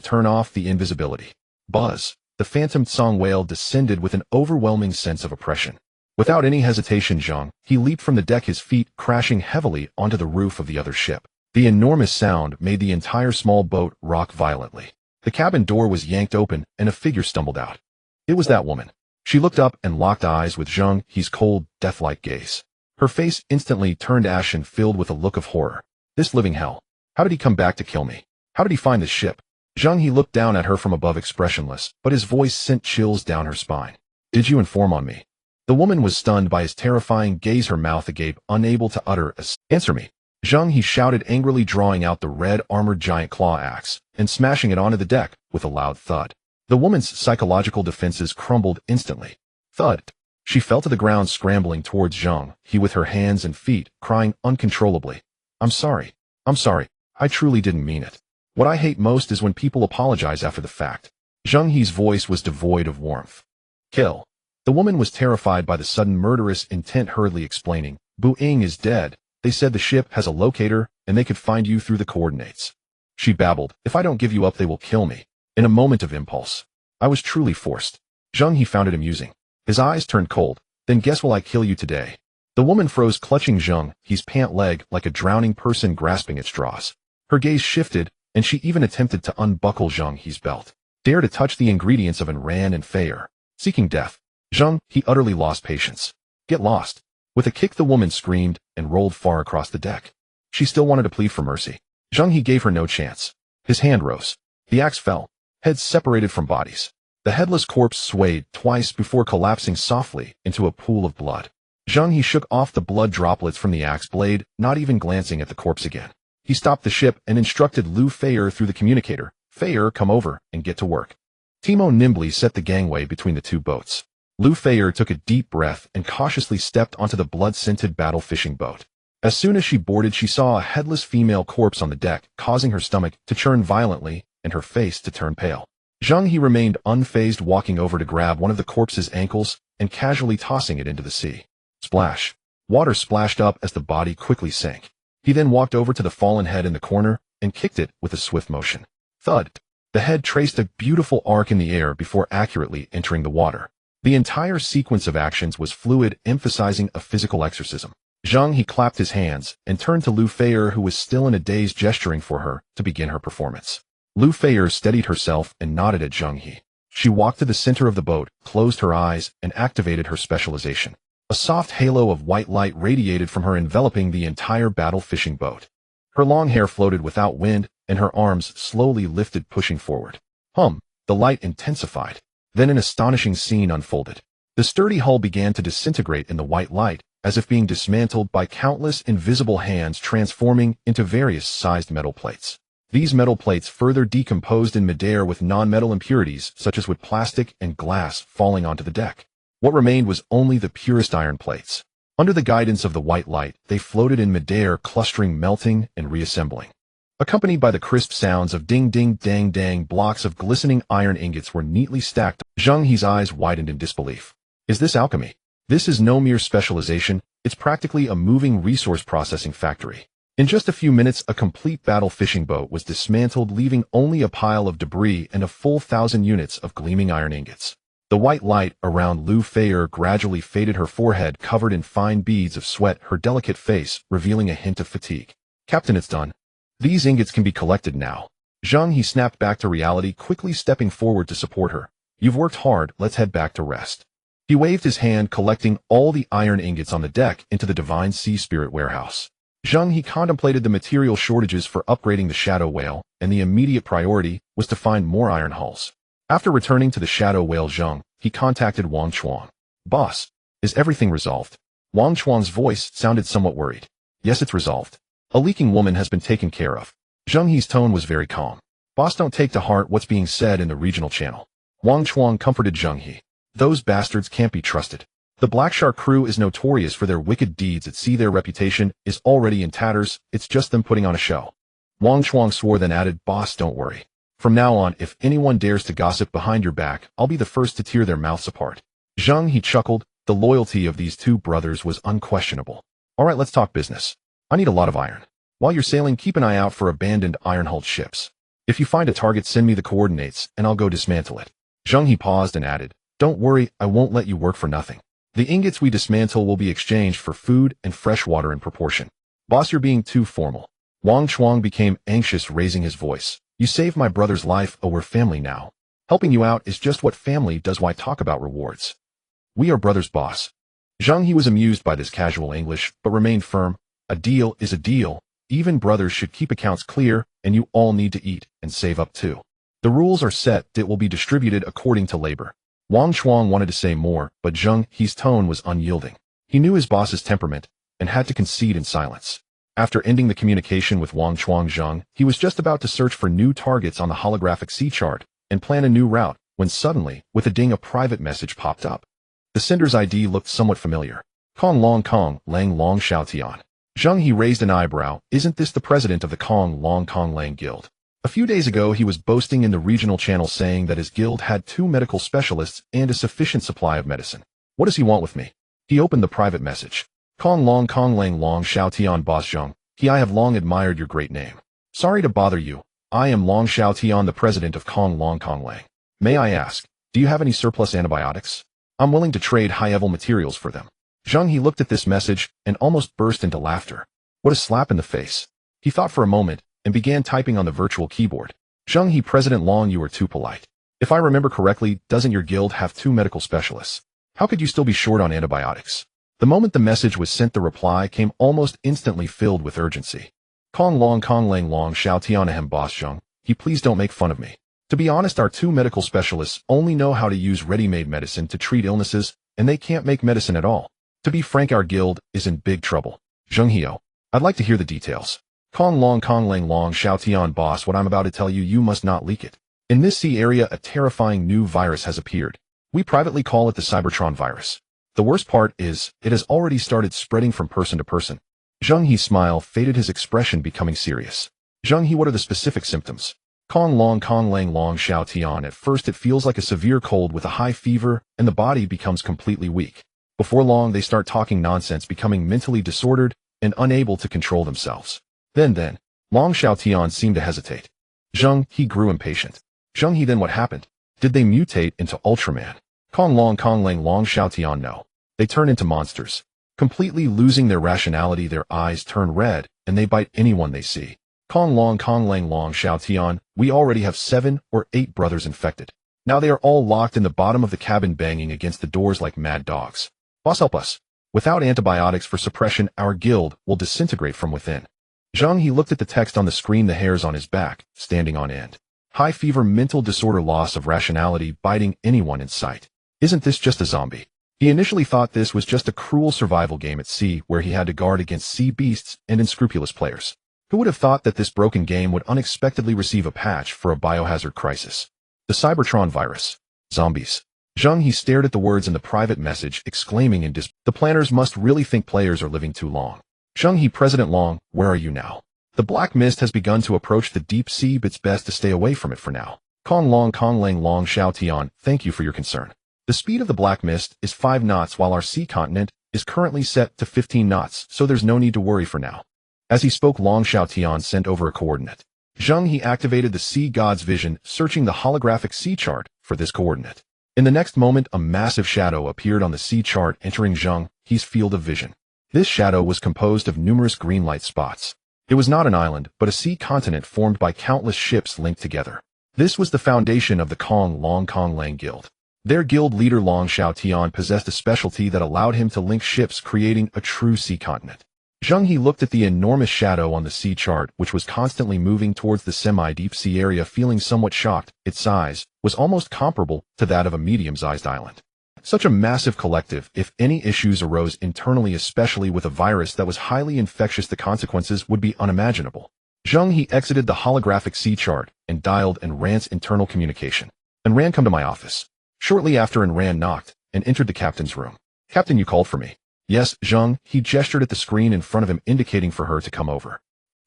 turn off the invisibility. Buzz. The phantom song whale descended with an overwhelming sense of oppression. Without any hesitation, Zheng He leaped from the deck, his feet crashing heavily onto the roof of the other ship. The enormous sound made the entire small boat rock violently. The cabin door was yanked open and a figure stumbled out. It was that woman. She looked up and locked eyes with Zheng He's cold, death-like gaze. Her face instantly turned ashen, filled with a look of horror. This living hell. How did he come back to kill me? How did he find this ship? Zheng He looked down at her from above, expressionless, but his voice sent chills down her spine. Did you inform on me? The woman was stunned by his terrifying gaze, her mouth agape, unable to utter a answer me. Zheng He shouted angrily, drawing out the red armored giant claw axe and smashing it onto the deck with a loud thud. The woman's psychological defenses crumbled instantly. Thud. She fell to the ground, scrambling towards Zheng He with her hands and feet, crying uncontrollably. I'm sorry. I'm sorry. I truly didn't mean it. What I hate most is when people apologize after the fact. Zheng He's voice was devoid of warmth. Kill. The woman was terrified by the sudden murderous intent, hurriedly explaining. Bu Ying is dead. They said the ship has a locator, and they could find you through the coordinates. She babbled, if I don't give you up they will kill me. In a moment of impulse. I was truly forced. Zheng He found it amusing. His eyes turned cold. Then guess will I kill you today? The woman froze, clutching Zheng He's pant leg like a drowning person grasping at straws. Her gaze shifted, and she even attempted to unbuckle Zheng He's belt. Dare to touch the ingredients of Ran and Feyre. Seeking death. Zheng He utterly lost patience. Get lost. With a kick the woman screamed and rolled far across the deck. She still wanted to plead for mercy. Zheng He gave her no chance. His hand rose. The axe fell. Heads separated from bodies. The headless corpse swayed twice before collapsing softly into a pool of blood. Zheng He shook off the blood droplets from the axe blade, not even glancing at the corpse again. He stopped the ship and instructed Lu Feyre through the communicator. Feyre, come over and get to work. Timo nimbly set the gangway between the two boats. Lu Feyre took a deep breath and cautiously stepped onto the blood-scented battle fishing boat. As soon as she boarded, she saw a headless female corpse on the deck, causing her stomach to churn violently and her face to turn pale. Zheng He remained unfazed, walking over to grab one of the corpse's ankles and casually tossing it into the sea. Splash. Water splashed up as the body quickly sank. He then walked over to the fallen head in the corner and kicked it with a swift motion. Thud. The head traced a beautiful arc in the air before accurately entering the water. The entire sequence of actions was fluid, emphasizing a physical exorcism. Zheng He clapped his hands and turned to Lu Feyre, who was still in a daze, gesturing for her to begin her performance. Lu Feyre steadied herself and nodded at Zheng He. She walked to the center of the boat, closed her eyes, and activated her specialization. A soft halo of white light radiated from her, enveloping the entire battle fishing boat. Her long hair floated without wind, and her arms slowly lifted, pushing forward. The light intensified. Then an astonishing scene unfolded. The sturdy hull began to disintegrate in the white light, as if being dismantled by countless invisible hands, transforming into various sized metal plates. These metal plates further decomposed in midair, with non-metal impurities such as wood, plastic, and glass falling onto the deck. What remained was only the purest iron plates. Under the guidance of the white light, they floated in midair, clustering, melting, and reassembling. Accompanied by the crisp sounds of ding ding dang dang, blocks of glistening iron ingots were neatly stacked. Zheng He's eyes widened in disbelief. Is this alchemy? This is no mere specialization, it's practically a moving resource processing factory. In just a few minutes, a complete battle fishing boat was dismantled, leaving only a pile of debris and a full 1,000 units of gleaming iron ingots. The white light around Lu Feyre gradually faded, her forehead covered in fine beads of sweat, her delicate face revealing a hint of fatigue. Captain, it's done. These ingots can be collected now. Zheng He snapped back to reality, quickly stepping forward to support her. You've worked hard, let's head back to rest. He waved his hand, collecting all the iron ingots on the deck into the Divine Sea Spirit warehouse. Zheng He contemplated the material shortages for upgrading the Shadow Whale, and the immediate priority was to find more iron hulls. After returning to the Shadow Whale, Zheng He contacted Wang Chuang. Boss, is everything resolved? Wang Chuang's voice sounded somewhat worried. Yes, it's resolved. A leaking woman has been taken care of. Zheng He's tone was very calm. Boss, don't take to heart what's being said in the regional channel. Wang Chuang comforted Zheng He. Those bastards can't be trusted. The Black Shark crew is notorious for their wicked deeds at sea. Their reputation is already in tatters, it's just them putting on a show. Wang Chuang swore, then added, Boss, don't worry. From now on, if anyone dares to gossip behind your back, I'll be the first to tear their mouths apart. Zheng He chuckled. The loyalty of these two brothers was unquestionable. Alright, let's talk business. I need a lot of iron. While you're sailing, keep an eye out for abandoned iron-hulled ships. If you find a target, send me the coordinates, and I'll go dismantle it. Zheng He paused and added, Don't worry, I won't let you work for nothing. The ingots we dismantle will be exchanged for food and fresh water in proportion. Boss, you're being too formal. Wang Chuang became anxious, raising his voice. You saved my brother's life, we're family now. Helping you out is just what family does. Why talk about rewards? We are brothers, boss. Zheng He was amused by this casual English, but remained firm. A deal is a deal. Even brothers should keep accounts clear, and you all need to eat and save up too. The rules are set, it will be distributed according to labor. Wang Chuang wanted to say more, but Zheng He's tone was unyielding. He knew his boss's temperament, and had to concede in silence. After ending the communication with Wang Chuang, Zheng He was just about to search for new targets on the holographic sea chart, and plan a new route when suddenly, with a ding, a private message popped up. The sender's ID looked somewhat familiar. Kong Long Kong Lang Long Xiao Tian. Zheng He raised an eyebrow. Isn't this the president of the Kong Long Kong Lang Guild? A few days ago he was boasting in the regional channel saying that his guild had 2 medical specialists and a sufficient supply of medicine. What does he want with me? He opened the private message. Kong Long Kong Lang Long Xiao Tian Boss Zheng He, I have long admired your great name. Sorry to bother you. I am Long Xiao Tian, the president of Kong Long Kong Lang. May I ask, do you have any surplus antibiotics? I'm willing to trade high-level materials for them. Zheng He looked at this message and almost burst into laughter. What a slap in the face. He thought for a moment and began typing on the virtual keyboard. Zheng He, President Long, you are too polite. If I remember correctly, doesn't your guild have 2 medical specialists? How could you still be short on antibiotics? The moment the message was sent, the reply came almost instantly, filled with urgency. Kong Long Kong Lang Long Xiao Tian Ahem Boss Zheng He, please don't make fun of me. To be honest, our 2 medical specialists only know how to use ready-made medicine to treat illnesses, and they can't make medicine at all. To be frank, our guild is in big trouble. Zheng He, I'd like to hear the details. Kong Long Kong Lang Long Xiao Tian Boss, what I'm about to tell you, you must not leak it. In this sea area, a terrifying new virus has appeared. We privately call it the Cybertron virus. The worst part is, it has already started spreading from person to person. Zheng He's smile faded, his expression becoming serious. Zheng He, what are the specific symptoms? Kong Long Kong Lang Long Xiao Tian, at first it feels like a severe cold with a high fever, and the body becomes completely weak. Before long, they start talking nonsense, becoming mentally disordered and unable to control themselves. Then, Long Xiao Tian seemed to hesitate. Zheng He grew impatient. Zheng He, then what happened? Did they mutate into Ultraman? Kong Lang Long Xiao Tian, no. They turn into monsters. Completely losing their rationality, their eyes turn red, and they bite anyone they see. Kong Lang Long Xiao Tian, we already have 7 or 8 brothers infected. Now they are all locked in the bottom of the cabin, banging against the doors like mad dogs. Boss, help us. Without antibiotics for suppression, our guild will disintegrate from within. Zheng He looked at the text on the screen, the hairs on his back standing on end. High fever, mental disorder, loss of rationality, biting anyone in sight. Isn't this just a zombie? He initially thought this was just a cruel survival game at sea where he had to guard against sea beasts and unscrupulous players. Who would have thought that this broken game would unexpectedly receive a patch for a biohazard crisis? The Cybertron virus. Zombies. Zheng He stared at the words in the private message, exclaiming in disbelief. The planners must really think players are living too long. Zheng He, President Long, where are you now? The black mist has begun to approach the deep sea, but it's best to stay away from it for now. Kong Lang Long Xiao Tian, thank you for your concern. The speed of the black mist is 5 knots, while our sea continent is currently set to 15 knots, so there's no need to worry for now. As he spoke, Long Xiao Tian sent over a coordinate. Zheng He activated the sea god's vision, searching the holographic sea chart for this coordinate. In the next moment, a massive shadow appeared on the sea chart, entering Zheng He's field of vision. This shadow was composed of numerous green light spots. It was not an island, but a sea continent formed by countless ships linked together. This was the foundation of the Kong Long Kong Lang Guild. Their guild leader Long Xiao Tian possessed a specialty that allowed him to link ships, creating a true sea continent. Zheng He looked at the enormous shadow on the sea chart, which was constantly moving towards the semi-deep sea area, feeling somewhat shocked. Its size was almost comparable to that of a medium-sized island. Such a massive collective, if any issues arose internally, especially with a virus that was highly infectious, the consequences would be unimaginable. Zheng He exited the holographic sea chart and dialed Enran's internal communication. Enran, come to my office. Shortly after, Enran knocked and entered the captain's room. Captain, you called for me. Yes, Zheng. He gestured at the screen in front of him, indicating for her to come over.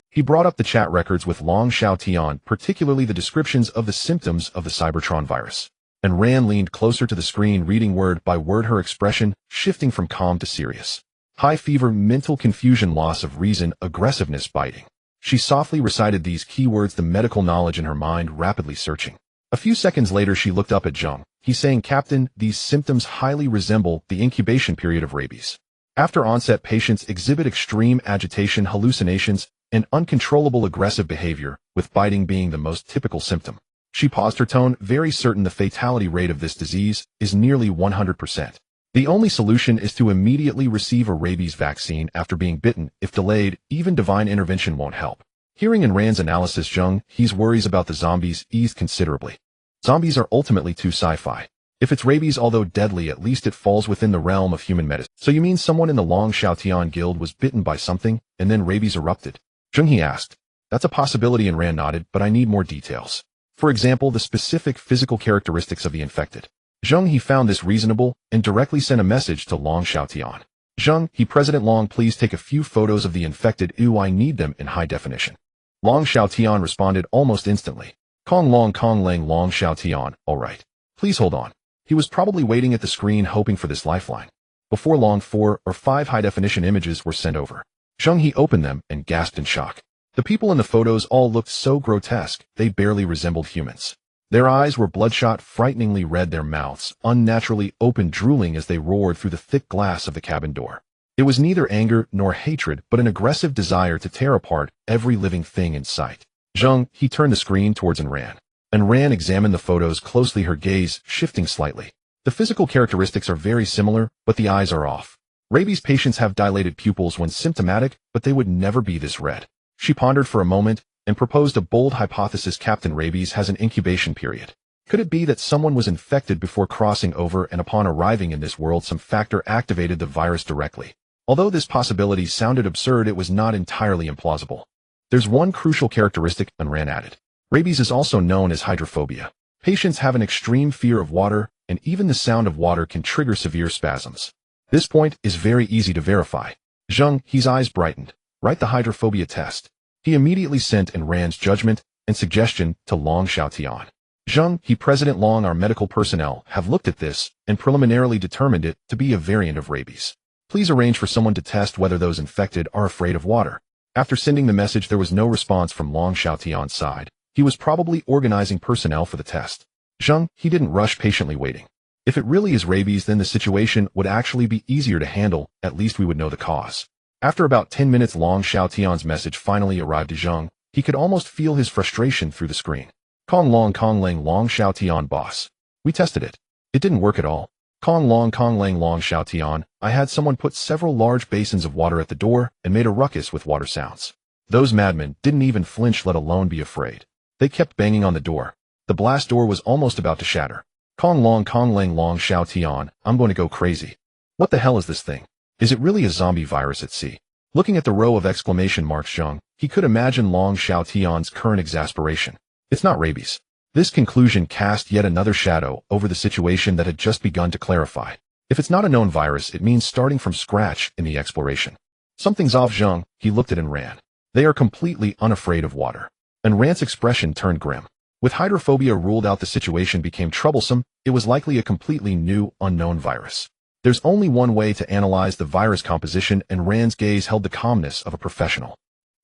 He brought up the chat records with Long Xiao Tian, particularly the descriptions of the symptoms of the Cybertron virus. Enran leaned closer to the screen, reading word by word, her expression shifting from calm to serious. High fever, mental confusion, loss of reason, aggressiveness, biting. She softly recited these keywords, the medical knowledge in her mind rapidly searching. A few seconds later, she looked up at Zheng He, saying, Captain, these symptoms highly resemble the incubation period of rabies. After onset, patients exhibit extreme agitation, hallucinations, and uncontrollable aggressive behavior, with biting being the most typical symptom. She paused, her tone very certain. The fatality rate of this disease is nearly 100%. The only solution is to immediately receive a rabies vaccine after being bitten. If delayed, even divine intervention won't help. Hearing Enran's analysis, Zheng He's worries about the zombies eased considerably. Zombies are ultimately too sci-fi. If it's rabies, although deadly, at least it falls within the realm of human medicine. So you mean someone in the Long Xiao Tian guild was bitten by something, and then rabies erupted? Zheng He asked. That's a possibility, Enran nodded, but I need more details. For example, the specific physical characteristics of the infected. Zheng He found this reasonable and directly sent a message to Long Xiaotian. Zheng He, President Long, please take a few photos of the infected. I need them in high definition. Long Xiaotian responded almost instantly. Kong Long Xiaotian, all right. Please hold on. He was probably waiting at the screen hoping for this lifeline. Before long, 4 or 5 high-definition images were sent over. Zheng He opened them and gasped in shock. The people in the photos all looked so grotesque, they barely resembled humans. Their eyes were bloodshot, frighteningly red, their mouths unnaturally open, drooling as they roared through the thick glass of the cabin door. It was neither anger nor hatred, but an aggressive desire to tear apart every living thing in sight. Zheng He turned the screen towards Anran. Anran examined the photos closely, her gaze shifting slightly. The physical characteristics are very similar, but the eyes are off. Rabies patients have dilated pupils when symptomatic, but they would never be this red. She pondered for a moment and proposed a bold hypothesis. Captain, rabies has an incubation period. Could it be that someone was infected before crossing over and upon arriving in this world some factor activated the virus directly? Although this possibility sounded absurd, it was not entirely implausible. There's one crucial characteristic, Anran added. Rabies is also known as hydrophobia. Patients have an extreme fear of water, and even the sound of water can trigger severe spasms. This point is very easy to verify. Zheng He's eyes brightened. Write the hydrophobia test. He immediately sent Anran's judgment and suggestion to Long Xiaotian. Zheng He, President Long, our medical personnel have looked at this and preliminarily determined it to be a variant of rabies. Please arrange for someone to test whether those infected are afraid of water. After sending the message, there was no response from Long Xiaotian's side. He was probably organizing personnel for the test. Zheng He didn't rush, patiently waiting. If it really is rabies, then the situation would actually be easier to handle. At least we would know the cause. After about 10 minutes, Long Xiaotian's message finally arrived to Zheng. He could almost feel his frustration through the screen. Long Xiaotian, boss. We tested it. It didn't work at all. Long Xiaotian, I had someone put several large basins of water at the door and made a ruckus with water sounds. Those madmen didn't even flinch, let alone be afraid. They kept banging on the door. The blast door was almost about to shatter. Long Xiaotian, I'm going to go crazy. What the hell is this thing? Is it really a zombie virus at sea? Looking at the row of exclamation marks, Zheng He could imagine Long Xiaotian's current exasperation. It's not rabies. This conclusion cast yet another shadow over the situation that had just begun to clarify. If it's not a known virus, it means starting from scratch in the exploration. Something's off. Zheng He looked at Anran. They are completely unafraid of water. Anran's expression turned grim. With hydrophobia ruled out, the situation became troublesome. It was likely a completely new, unknown virus. There's only one way to analyze the virus composition, and Anran's gaze held the calmness of a professional.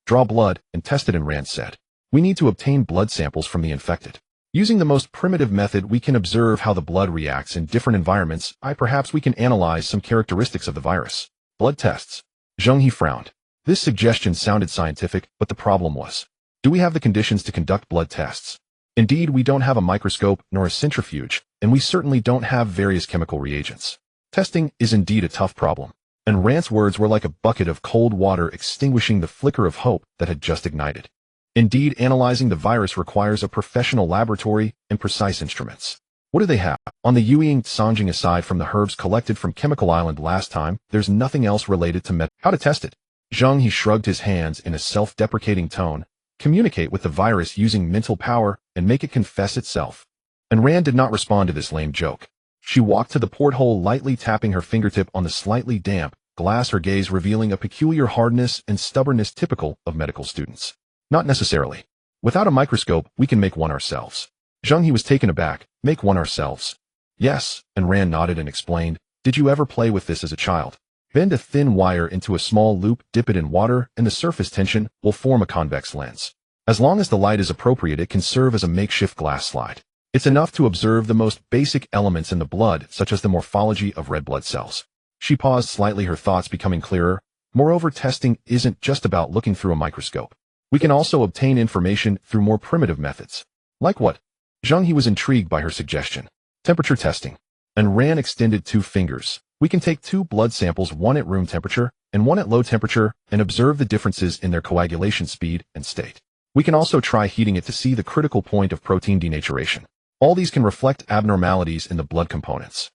Draw blood and test it, Anran said. We need to obtain blood samples from the infected. Using the most primitive method, we can observe how the blood reacts in different environments. Perhaps we can analyze some characteristics of the virus. Blood tests. Zheng He frowned. This suggestion sounded scientific, but the problem was, do we have the conditions to conduct blood tests? Indeed, we don't have a microscope nor a centrifuge, and we certainly don't have various chemical reagents. Testing is indeed a tough problem. Anran's words were like a bucket of cold water extinguishing the flicker of hope that had just ignited. Indeed, analyzing the virus requires a professional laboratory and precise instruments. What do they have? On the Yueying Sanjing, aside from the herbs collected from Chemical Island last time, there's nothing else related to how to test it. Zheng He shrugged his hands in a self-deprecating tone. Communicate with the virus using mental power and make it confess itself. Anran did not respond to this lame joke. She walked to the porthole, lightly tapping her fingertip on the slightly damp glass, her gaze revealing a peculiar hardness and stubbornness typical of medical students. Not necessarily. Without a microscope, we can make one ourselves. Zheng He was taken aback. Make one ourselves? Yes, Anran nodded and explained. Did you ever play with this as a child? Bend a thin wire into a small loop, dip it in water, and the surface tension will form a convex lens. As long as the light is appropriate, it can serve as a makeshift glass slide. It's enough to observe the most basic elements in the blood, such as the morphology of red blood cells. She paused slightly, her thoughts becoming clearer. Moreover, testing isn't just about looking through a microscope. We can also obtain information through more primitive methods. Like what? Zheng He was intrigued by her suggestion. Temperature testing. Anran extended 2 fingers. We can take 2 blood samples, one at room temperature and one at low temperature, and observe the differences in their coagulation speed and state. We can also try heating it to see the critical point of protein denaturation. All these can reflect abnormalities in the blood components.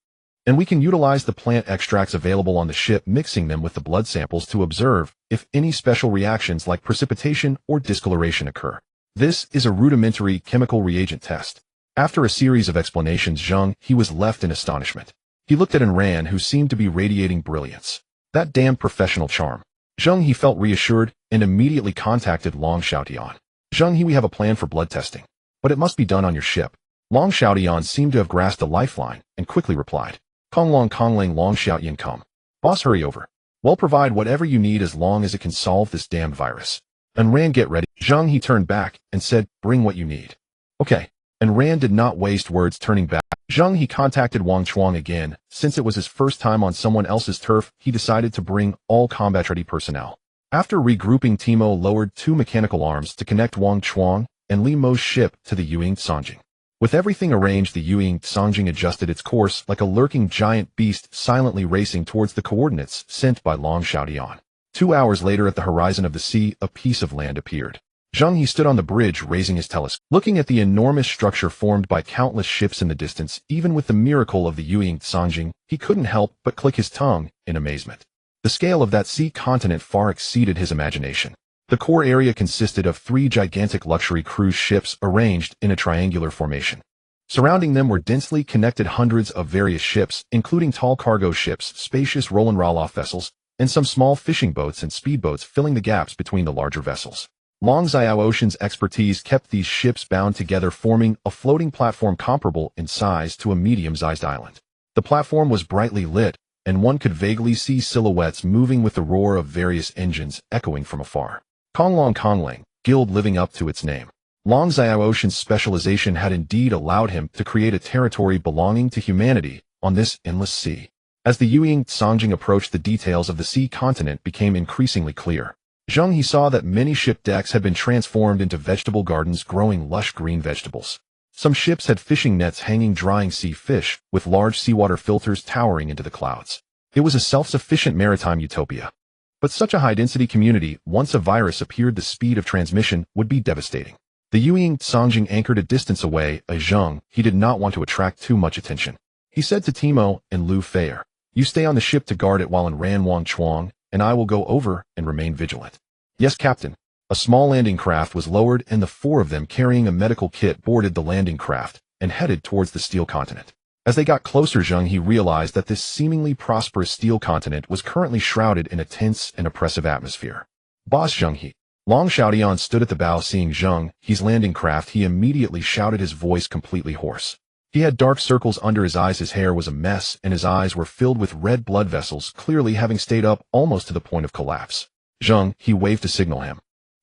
And we can utilize the plant extracts available on the ship, mixing them with the blood samples to observe if any special reactions like precipitation or discoloration occur. This is a rudimentary chemical reagent test. After a series of explanations, Zheng He was left in astonishment. He looked at Ran, who seemed to be radiating brilliance. That damned professional charm. Zheng He felt reassured and immediately contacted Long Xiaotian. Zheng He, we have a plan for blood testing, but it must be done on your ship. Long Xiaotian seemed to have grasped a lifeline and quickly replied, Konglong Konglang Long Xiaotian come. Boss, hurry over. We'll provide whatever you need as long as it can solve this damned virus. And Ran, get ready. Zheng He turned back and said, bring what you need. Okay. And Ran did not waste words. Turning back, Zheng He contacted Wang Chuang again. Since it was his first time on someone else's turf, he decided to bring all combat-ready personnel. After regrouping, Timo lowered 2 mechanical arms to connect Wang Chuang and Li Mo's ship to the Yuying Sanjing. With everything arranged, the Yuying Sanjing adjusted its course like a lurking giant beast, silently racing towards the coordinates sent by Long Xiaotian. 2 hours later, at the horizon of the sea, a piece of land appeared. Zheng He stood on the bridge, raising his telescope. Looking at the enormous structure formed by countless ships in the distance, even with the miracle of the Yuying Sanjing, he couldn't help but click his tongue in amazement. The scale of that sea continent far exceeded his imagination. The core area consisted of 3 gigantic luxury cruise ships arranged in a triangular formation. Surrounding them were densely connected hundreds of various ships, including tall cargo ships, spacious Roland-Roloff vessels, and some small fishing boats and speedboats filling the gaps between the larger vessels. Long Xiao Ocean's expertise kept these ships bound together, forming a floating platform comparable in size to a medium-sized island. The platform was brightly lit, and one could vaguely see silhouettes moving with the roar of various engines echoing from afar. Konglong Konglang, guild living up to its name. Long Xiao Ocean's specialization had indeed allowed him to create a territory belonging to humanity on this endless sea. As the Yuying Sanjing approached, the details of the sea continent became increasingly clear. Zheng He saw that many ship decks had been transformed into vegetable gardens growing lush green vegetables. Some ships had fishing nets hanging drying sea fish, with large seawater filters towering into the clouds. It was a self-sufficient maritime utopia. But such a high-density community, once a virus appeared, the speed of transmission would be devastating. The Yuying Sanjing anchored a distance away. Zheng He did not want to attract too much attention. He said to Timo and Lu Feier, you stay on the ship to guard it while Ran Wang Chuang and I will go over and remain vigilant. Yes, Captain. A small landing craft was lowered, and the 4 of them carrying a medical kit boarded the landing craft and headed towards the steel continent. As they got closer, Zheng He realized that this seemingly prosperous steel continent was currently shrouded in a tense and oppressive atmosphere. Boss, Zheng He. Long Xiaotian stood at the bow. Seeing Zheng He's landing craft, he immediately shouted, his voice completely hoarse. He had dark circles under his eyes, his hair was a mess, and his eyes were filled with red blood vessels, clearly having stayed up almost to the point of collapse. Zheng He waved to signal him.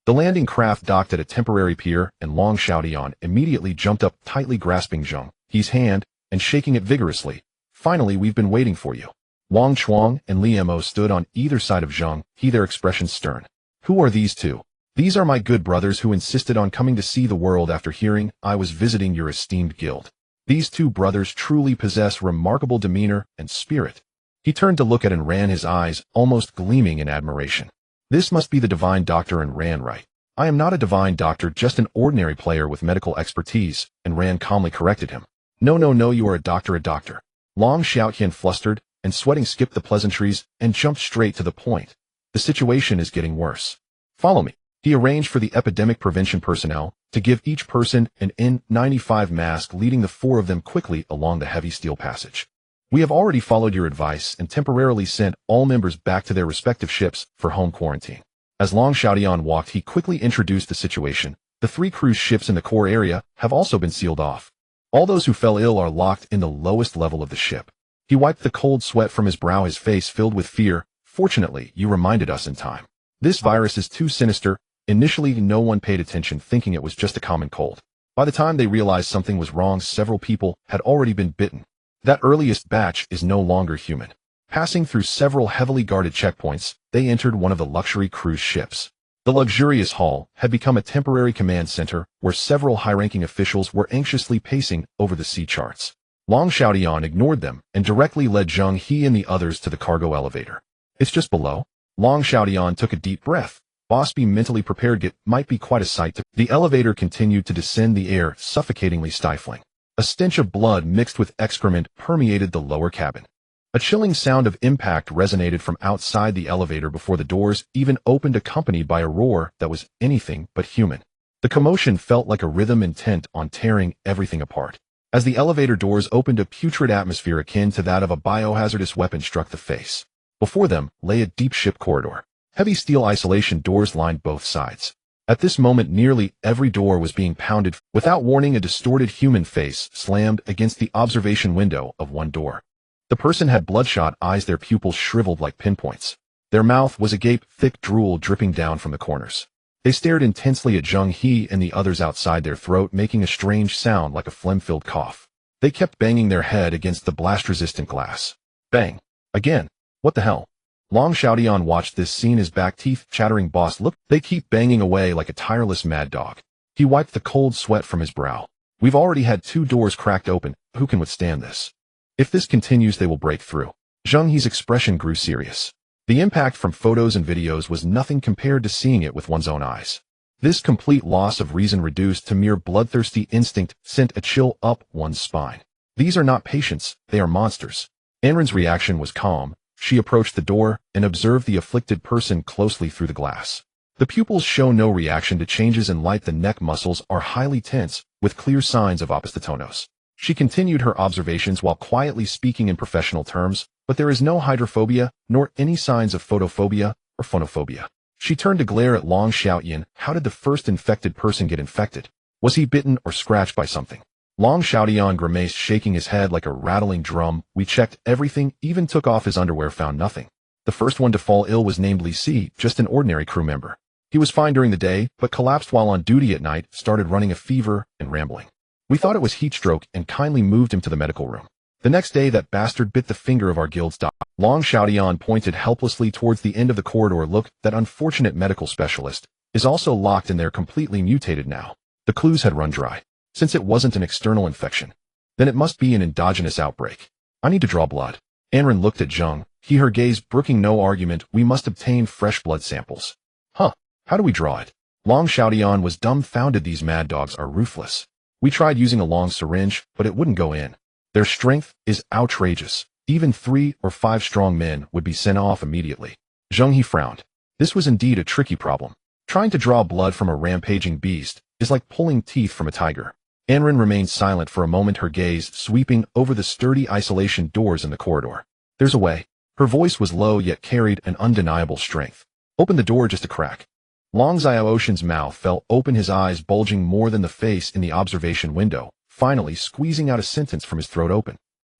The landing craft docked at a temporary pier, and Long Xiaotian immediately jumped up, tightly grasping Zheng He's hand and shaking it vigorously. Finally, we've been waiting for you. Wang Chuang and Li Mo stood on either side of Zheng He, their expressions stern. Who are these 2? These are my good brothers who insisted on coming to see the world after hearing I was visiting your esteemed guild. These 2 brothers truly possess remarkable demeanor and spirit. He turned to look at Ran, his eyes almost gleaming in admiration. This must be the divine doctor. And Ran, right? I am not a divine doctor, just an ordinary player with medical expertise, and Ran calmly corrected him. No, you are a doctor, a doctor. Long Xiaotian, flustered and sweating, skipped the pleasantries and jumped straight to the point. The situation is getting worse. Follow me. He arranged for the epidemic prevention personnel to give each person an N95 mask, leading the 4 of them quickly along the heavy steel passage. We have already followed your advice and temporarily sent all members back to their respective ships for home quarantine. As Long Xiaotian walked, he quickly introduced the situation. The 3 cruise ships in the core area have also been sealed off. All those who fell ill are locked in the lowest level of the ship. He wiped the cold sweat from his brow, his face filled with fear. Fortunately, you reminded us in time. This virus is too sinister. Initially, no one paid attention, thinking it was just a common cold. By the time they realized something was wrong, several people had already been bitten. That earliest batch is no longer human. Passing through several heavily guarded checkpoints, they entered one of the luxury cruise ships. The luxurious hall had become a temporary command center where several high-ranking officials were anxiously pacing over the sea charts. Long Xiaotian ignored them and directly led Zheng He and the others to the cargo elevator. It's just below. Long Xiaotian took a deep breath. Boss, be mentally prepared, it might be quite a sight. The elevator continued to descend, the air suffocatingly stifling. A stench of blood mixed with excrement permeated the lower cabin. A chilling sound of impact resonated from outside the elevator before the doors even opened, accompanied by a roar that was anything but human. The commotion felt like a rhythm intent on tearing everything apart. As the elevator doors opened, a putrid atmosphere akin to that of a biohazardous weapon struck the face. Before them lay a deep ship corridor. Heavy steel isolation doors lined both sides. At this moment, nearly every door was being pounded. Without warning, a distorted human face slammed against the observation window of one door. The person had bloodshot eyes, their pupils shriveled like pinpoints. Their mouth was agape, thick drool dripping down from the corners. They stared intensely at Zheng He and the others outside, their throat making a strange sound like a phlegm-filled cough. They kept banging their head against the blast-resistant glass. Bang. Again. What the hell? Long Xiaodian watched this scene, his back teeth chattering. Boss, look, they keep banging away like a tireless mad dog. He wiped the cold sweat from his brow. We've already had 2 doors cracked open. Who can withstand this? If this continues, they will break through. Zheng He's expression grew serious. The impact from photos and videos was nothing compared to seeing it with one's own eyes. This complete loss of reason reduced to mere bloodthirsty instinct sent a chill up one's spine. These are not patients, they are monsters. Anren's reaction was calm. She approached the door and observed the afflicted person closely through the glass. The pupils show no reaction to changes in light. The neck muscles are highly tense, with clear signs of opisthotonos. She continued her observations while quietly speaking in professional terms, but there is no hydrophobia, nor any signs of photophobia or phonophobia. She turned to glare at Long Xiaodian. How did the first infected person get infected? Was he bitten or scratched by something? Long Xiaodian grimaced, shaking his head like a rattling drum. We checked everything, even took off his underwear, found nothing. The first one to fall ill was named Li Si, just an ordinary crew member. He was fine during the day, but collapsed while on duty at night, started running a fever and rambling. We thought it was heat stroke and kindly moved him to the medical room. The next day, that bastard bit the finger of our guild's doctor. Long Xiaodian pointed helplessly towards the end of the corridor. Look, that unfortunate medical specialist is also locked in there, completely mutated now. The clues had run dry. Since it wasn't an external infection, then it must be an endogenous outbreak. I need to draw blood. Anren looked at Zheng He, her gaze brooking no argument. We must obtain fresh blood samples. Huh, how do we draw it? Long Xiaodian was dumbfounded. These mad dogs are ruthless. We tried using a long syringe, but it wouldn't go in. Their strength is outrageous. Even 3 or 5 strong men would be sent off immediately. Zheng He frowned. This was indeed a tricky problem. Trying to draw blood from a rampaging beast is like pulling teeth from a tiger. Anren remained silent for a moment, her gaze sweeping over the sturdy isolation doors in the corridor. There's a way. Her voice was low yet carried an undeniable strength. Open the door just a crack. Long Xiaoshan's mouth fell open, his eyes bulging more than the face in the observation window, finally squeezing out a sentence from his throat.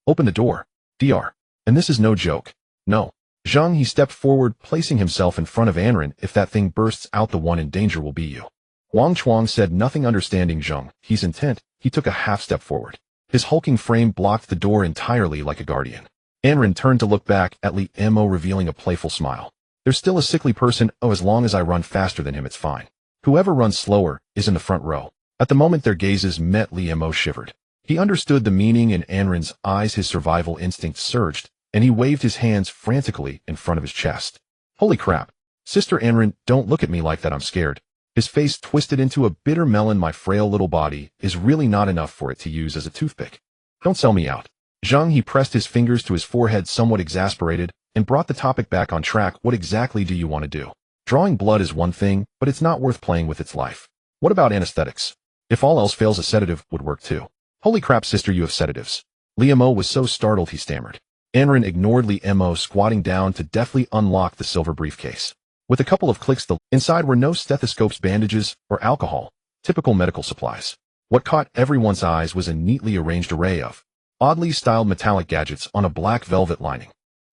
Open the door. Dr. And this is no joke. No. Zheng He stepped forward, placing himself in front of Anren. If that thing bursts out, the one in danger will be you. Wang Chuang said nothing. Understanding Zheng He's intent, he took a half step forward. His hulking frame blocked the door entirely like a guardian. Anren turned to look back at Li Mo, revealing a playful smile. There's still a sickly person. Oh, as long as I run faster than him, it's fine. Whoever runs slower is in the front row. At the moment their gazes met, Li Mo shivered. He understood the meaning in Anren's eyes. His survival instinct surged, and he waved his hands frantically in front of his chest. Holy crap. Sister Anren, don't look at me like that, I'm scared. His face twisted into a bitter melon. My frail little body is really not enough for it to use as a toothpick. Don't sell me out. Zheng He pressed his fingers to his forehead, somewhat exasperated, and brought the topic back on track. What exactly do you want to do? Drawing blood is one thing, but it's not worth playing with its life. What about anesthetics? If all else fails, a sedative would work too. Holy crap, sister, you have sedatives. Li Mo was so startled he stammered. Anren ignored Li Mo, squatting down to deftly unlock the silver briefcase. With a couple of clicks, the inside were no stethoscopes, bandages, or alcohol, typical medical supplies. What caught everyone's eyes was a neatly arranged array of oddly styled metallic gadgets on a black velvet lining.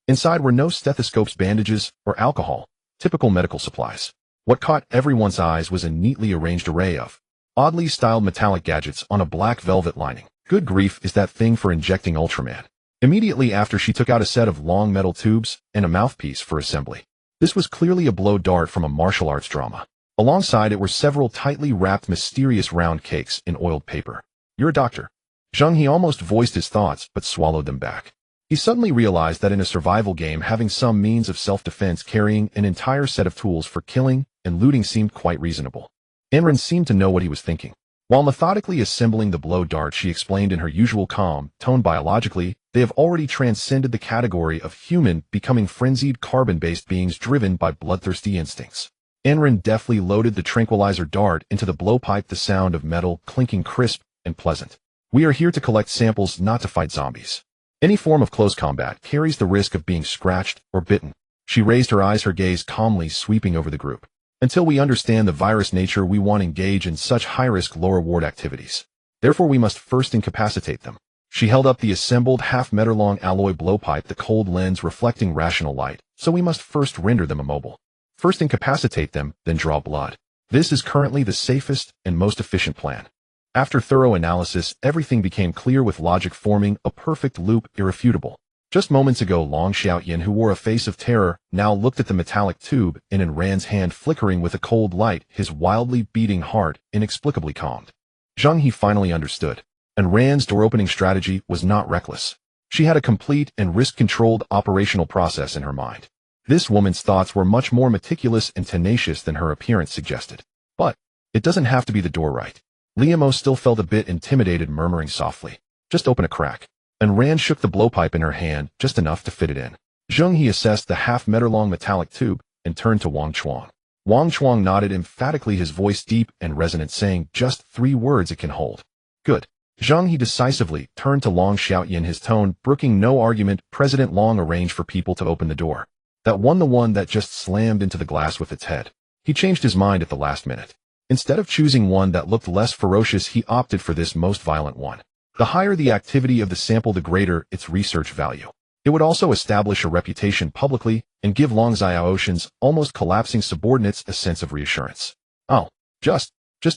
Inside were no stethoscopes, bandages, or alcohol, typical medical supplies. What caught everyone's eyes was a neatly arranged array of oddly styled metallic gadgets on a black velvet lining. Good grief, is that thing for injecting Ultraman? Immediately after, she took out a set of long metal tubes and a mouthpiece for assembly. This was clearly a blow dart from a martial arts drama. Alongside it were several tightly wrapped mysterious round cakes in oiled paper. You're a doctor. Zheng He almost voiced his thoughts, but swallowed them back. He suddenly realized that in a survival game, having some means of self-defense, carrying an entire set of tools for killing and looting seemed quite reasonable. Anren seemed to know what he was thinking. While methodically assembling the blow dart, she explained in her usual calm tone, biologically, they have already transcended the category of human, becoming frenzied carbon-based beings driven by bloodthirsty instincts. Anren deftly loaded the tranquilizer dart into the blowpipe, the sound of metal clinking crisp and pleasant. We are here to collect samples, not to fight zombies. Any form of close combat carries the risk of being scratched or bitten. She raised her eyes, her gaze calmly sweeping over the group. Until we understand the virus nature, we won't engage in such high-risk, low-reward activities. Therefore, we must first incapacitate them. She held up the assembled half-meter-long alloy blowpipe, the cold lens reflecting rational light, so we must first render them immobile. First incapacitate them, then draw blood. This is currently the safest and most efficient plan. After thorough analysis, everything became clear, with logic forming a perfect loop, irrefutable. Just moments ago, Long Xiaoyan, who wore a face of terror, now looked at the metallic tube, and in Ran's hand flickering with a cold light, his wildly beating heart inexplicably calmed. Zheng He finally understood, and Ran's door-opening strategy was not reckless. She had a complete and risk-controlled operational process in her mind. This woman's thoughts were much more meticulous and tenacious than her appearance suggested. But it doesn't have to be the door, right? Liamo still felt a bit intimidated, murmuring softly, "Just open a crack." And Rand shook the blowpipe in her hand, just enough to fit it in. Zheng He assessed the half-meter-long metallic tube and turned to Wang Chuang. Wang Chuang nodded emphatically, his voice deep and resonant, saying, "Just 3 words it can hold." "Good." Zheng He decisively turned to Long Xiaoyan, his tone brooking no argument. "President Long arranged for people to open the door. The one that just slammed into the glass with its head. He changed his mind at the last minute. Instead of choosing one that looked less ferocious, he opted for this most violent one. The higher the activity of the sample, the greater its research value. It would also establish a reputation publicly and give Long Xiaoyan's almost collapsing subordinates a sense of reassurance. Oh, just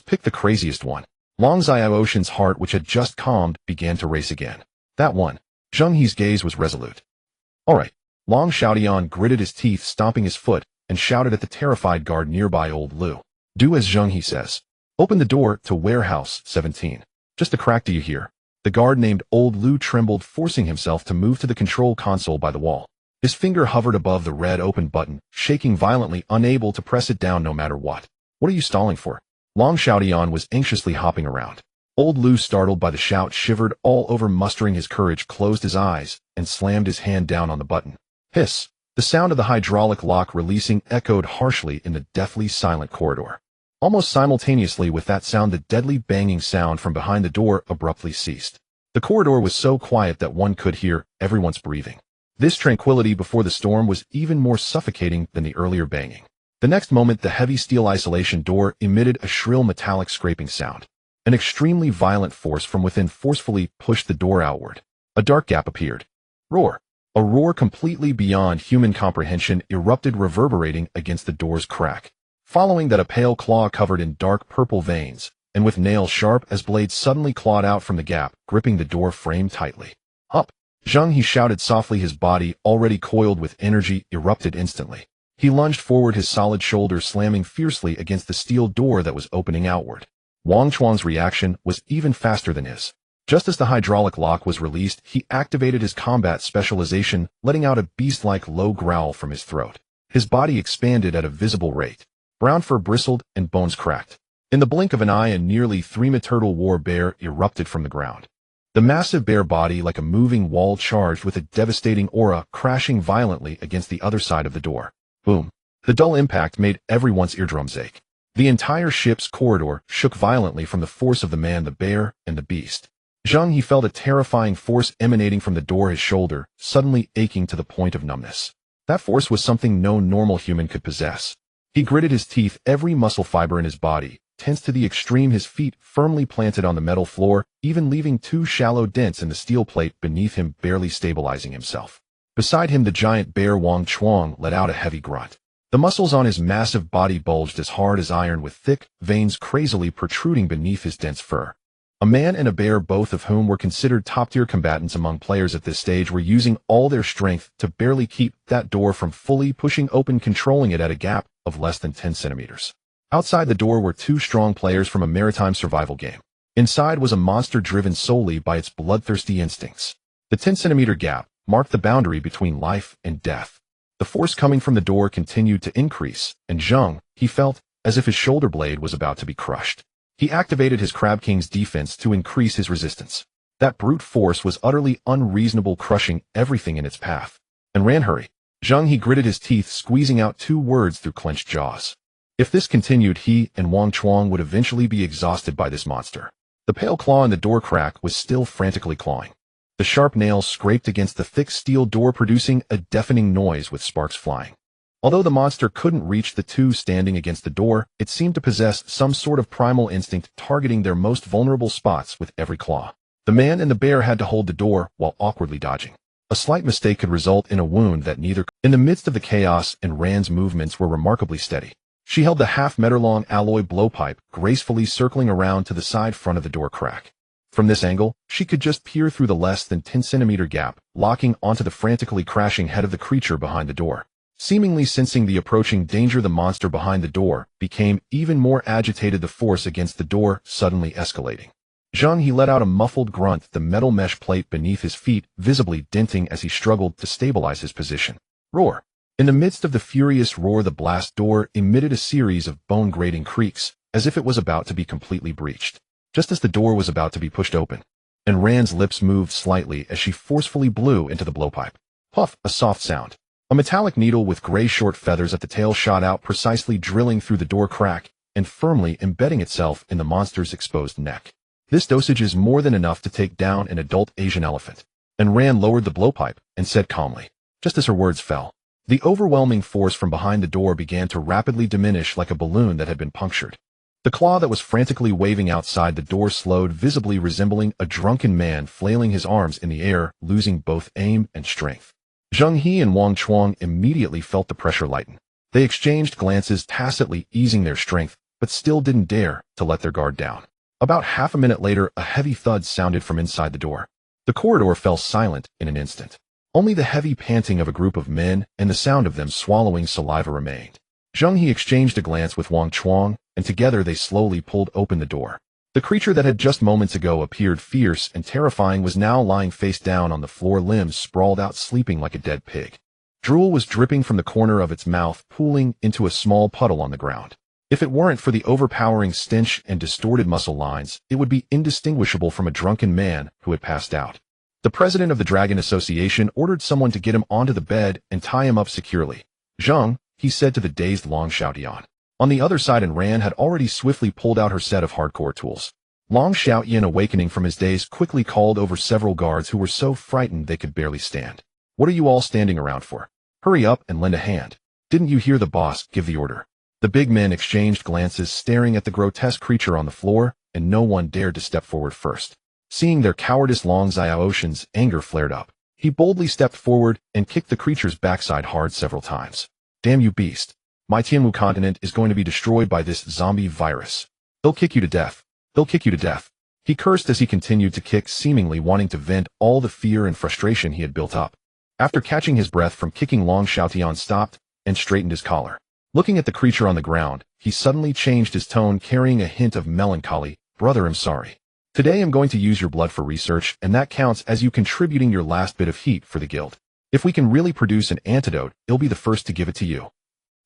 pick the craziest one." Long Xiaoyan's heart, which had just calmed, began to race again. "That one." Zheng He's gaze was resolute. "All right." Long Xiaoyan gritted his teeth, stomping his foot, and shouted at the terrified guard nearby, "Old Lu, do as Zheng He says. Open the door to warehouse 17. Just a crack, do you hear?" The guard named Old Lu trembled, forcing himself to move to the control console by the wall. His finger hovered above the red open button, shaking violently, unable to press it down no matter what. "What are you stalling for?" Long Xiaoyan was anxiously hopping around. Old Lu, startled by the shout, shivered all over. Mustering his courage, closed his eyes and slammed his hand down on the button. Hiss! The sound of the hydraulic lock releasing echoed harshly in the deathly silent corridor. Almost simultaneously with that sound, the deadly banging sound from behind the door abruptly ceased. The corridor was so quiet that one could hear everyone's breathing. This tranquility before the storm was even more suffocating than the earlier banging. The next moment, the heavy steel isolation door emitted a shrill metallic scraping sound. An extremely violent force from within forcefully pushed the door outward. A dark gap appeared. Roar! A roar completely beyond human comprehension erupted, reverberating against the door's crack. Following that, a pale claw covered in dark purple veins, and with nails sharp as blades, suddenly clawed out from the gap, gripping the door frame tightly. "Up!" Zheng He shouted softly, his body, already coiled with energy, erupted instantly. He lunged forward, his solid shoulders slamming fiercely against the steel door that was opening outward. Wang Chuang's reaction was even faster than his. Just as the hydraulic lock was released, he activated his combat specialization, letting out a beast-like low growl from his throat. His body expanded at a visible rate. Brown fur bristled and bones cracked. In the blink of an eye, a nearly 3-meter war bear erupted from the ground. The massive bear body, like a moving wall, charged with a devastating aura, crashing violently against the other side of the door. Boom! The dull impact made everyone's eardrums ache. The entire ship's corridor shook violently from the force of the man, the bear, and the beast. Zheng He felt a terrifying force emanating from the door, his shoulder suddenly aching to the point of numbness. That force was something no normal human could possess. He gritted his teeth, every muscle fiber in his body tense to the extreme, his feet firmly planted on the metal floor, even leaving 2 shallow dents in the steel plate beneath him, barely stabilizing himself. Beside him, the giant bear Wang Chuang let out a heavy grunt. The muscles on his massive body bulged as hard as iron, with thick veins crazily protruding beneath his dense fur. A man and a bear, both of whom were considered top-tier combatants among players at this stage, were using all their strength to barely keep that door from fully pushing open, controlling it at a gap of less than 10 centimeters. Outside the door were 2 strong players from a maritime survival game. Inside was a monster driven solely by its bloodthirsty instincts. The 10-centimeter gap marked the boundary between life and death. The force coming from the door continued to increase, and Zheng He felt as if his shoulder blade was about to be crushed. He activated his Crab King's defense to increase his resistance. That brute force was utterly unreasonable, crushing everything in its path. And hurry. Zheng He gritted his teeth, squeezing out 2 words through clenched jaws. If this continued, he and Wang Chuang would eventually be exhausted by this monster. The pale claw in the door crack was still frantically clawing. The sharp nails scraped against the thick steel door, producing a deafening noise with sparks flying. Although the monster couldn't reach the two standing against the door, it seemed to possess some sort of primal instinct, targeting their most vulnerable spots with every claw. The man and the bear had to hold the door while awkwardly dodging. A slight mistake could result in a wound that neither could. In the midst of the chaos, and Rand's movements were remarkably steady. She held the half-meter-long alloy blowpipe, gracefully circling around to the side front of the door crack. From this angle, she could just peer through the less than 10-centimeter gap, locking onto the frantically crashing head of the creature behind the door. Seemingly sensing the approaching danger, the monster behind the door became even more agitated, the force against the door suddenly escalating. Zheng He let out a muffled grunt, the metal mesh plate beneath his feet visibly denting as he struggled to stabilize his position. Roar! In the midst of the furious roar, the blast door emitted a series of bone-grating creaks, as if it was about to be completely breached. Just as the door was about to be pushed open, and Rand's lips moved slightly as she forcefully blew into the blowpipe. Puff! A soft sound. A metallic needle with gray short feathers at the tail shot out, precisely drilling through the door crack and firmly embedding itself in the monster's exposed neck. This dosage is more than enough to take down an adult Asian elephant. And Rand lowered the blowpipe and said calmly, just as her words fell, the overwhelming force from behind the door began to rapidly diminish like a balloon that had been punctured. The claw that was frantically waving outside the door slowed, visibly resembling a drunken man flailing his arms in the air, losing both aim and strength. Zheng He and Wang Chuang immediately felt the pressure lighten. They exchanged glances, tacitly easing their strength, but still didn't dare to let their guard down. About half a minute later, a heavy thud sounded from inside the door. The corridor fell silent in an instant. Only the heavy panting of a group of men and the sound of them swallowing saliva remained. Zheng He exchanged a glance with Wang Chuang, and together they slowly pulled open the door. The creature that had just moments ago appeared fierce and terrifying was now lying face down on the floor, limbs sprawled out, sleeping like a dead pig. Drool was dripping from the corner of its mouth, pooling into a small puddle on the ground. If it weren't for the overpowering stench and distorted muscle lines, it would be indistinguishable from a drunken man who had passed out. The president of the Dragon Association ordered someone to get him onto the bed and tie him up securely. Zheng, he said to the dazed Long Xiaotian. On the other side, and Ran had already swiftly pulled out her set of hardcore tools. Long Xiaotian, awakening from his daze, quickly called over several guards who were so frightened they could barely stand. What are you all standing around for? Hurry up and lend a hand. Didn't you hear the boss give the order? The big men exchanged glances, staring at the grotesque creature on the floor, and no one dared to step forward first. Seeing their cowardice, Long Xiaotian's anger flared up. He boldly stepped forward and kicked the creature's backside hard several times. Damn you, beast. My Tianwu continent is going to be destroyed by this zombie virus. They'll kick you to death. They'll kick you to death. He cursed as he continued to kick, seemingly wanting to vent all the fear and frustration he had built up. After catching his breath from kicking, Long Xiaotian stopped and straightened his collar. Looking at the creature on the ground, he suddenly changed his tone, carrying a hint of melancholy. Brother, I'm sorry. Today I'm going to use your blood for research, and that counts as you contributing your last bit of heat for the guild. If we can really produce an antidote, I'll be the first to give it to you.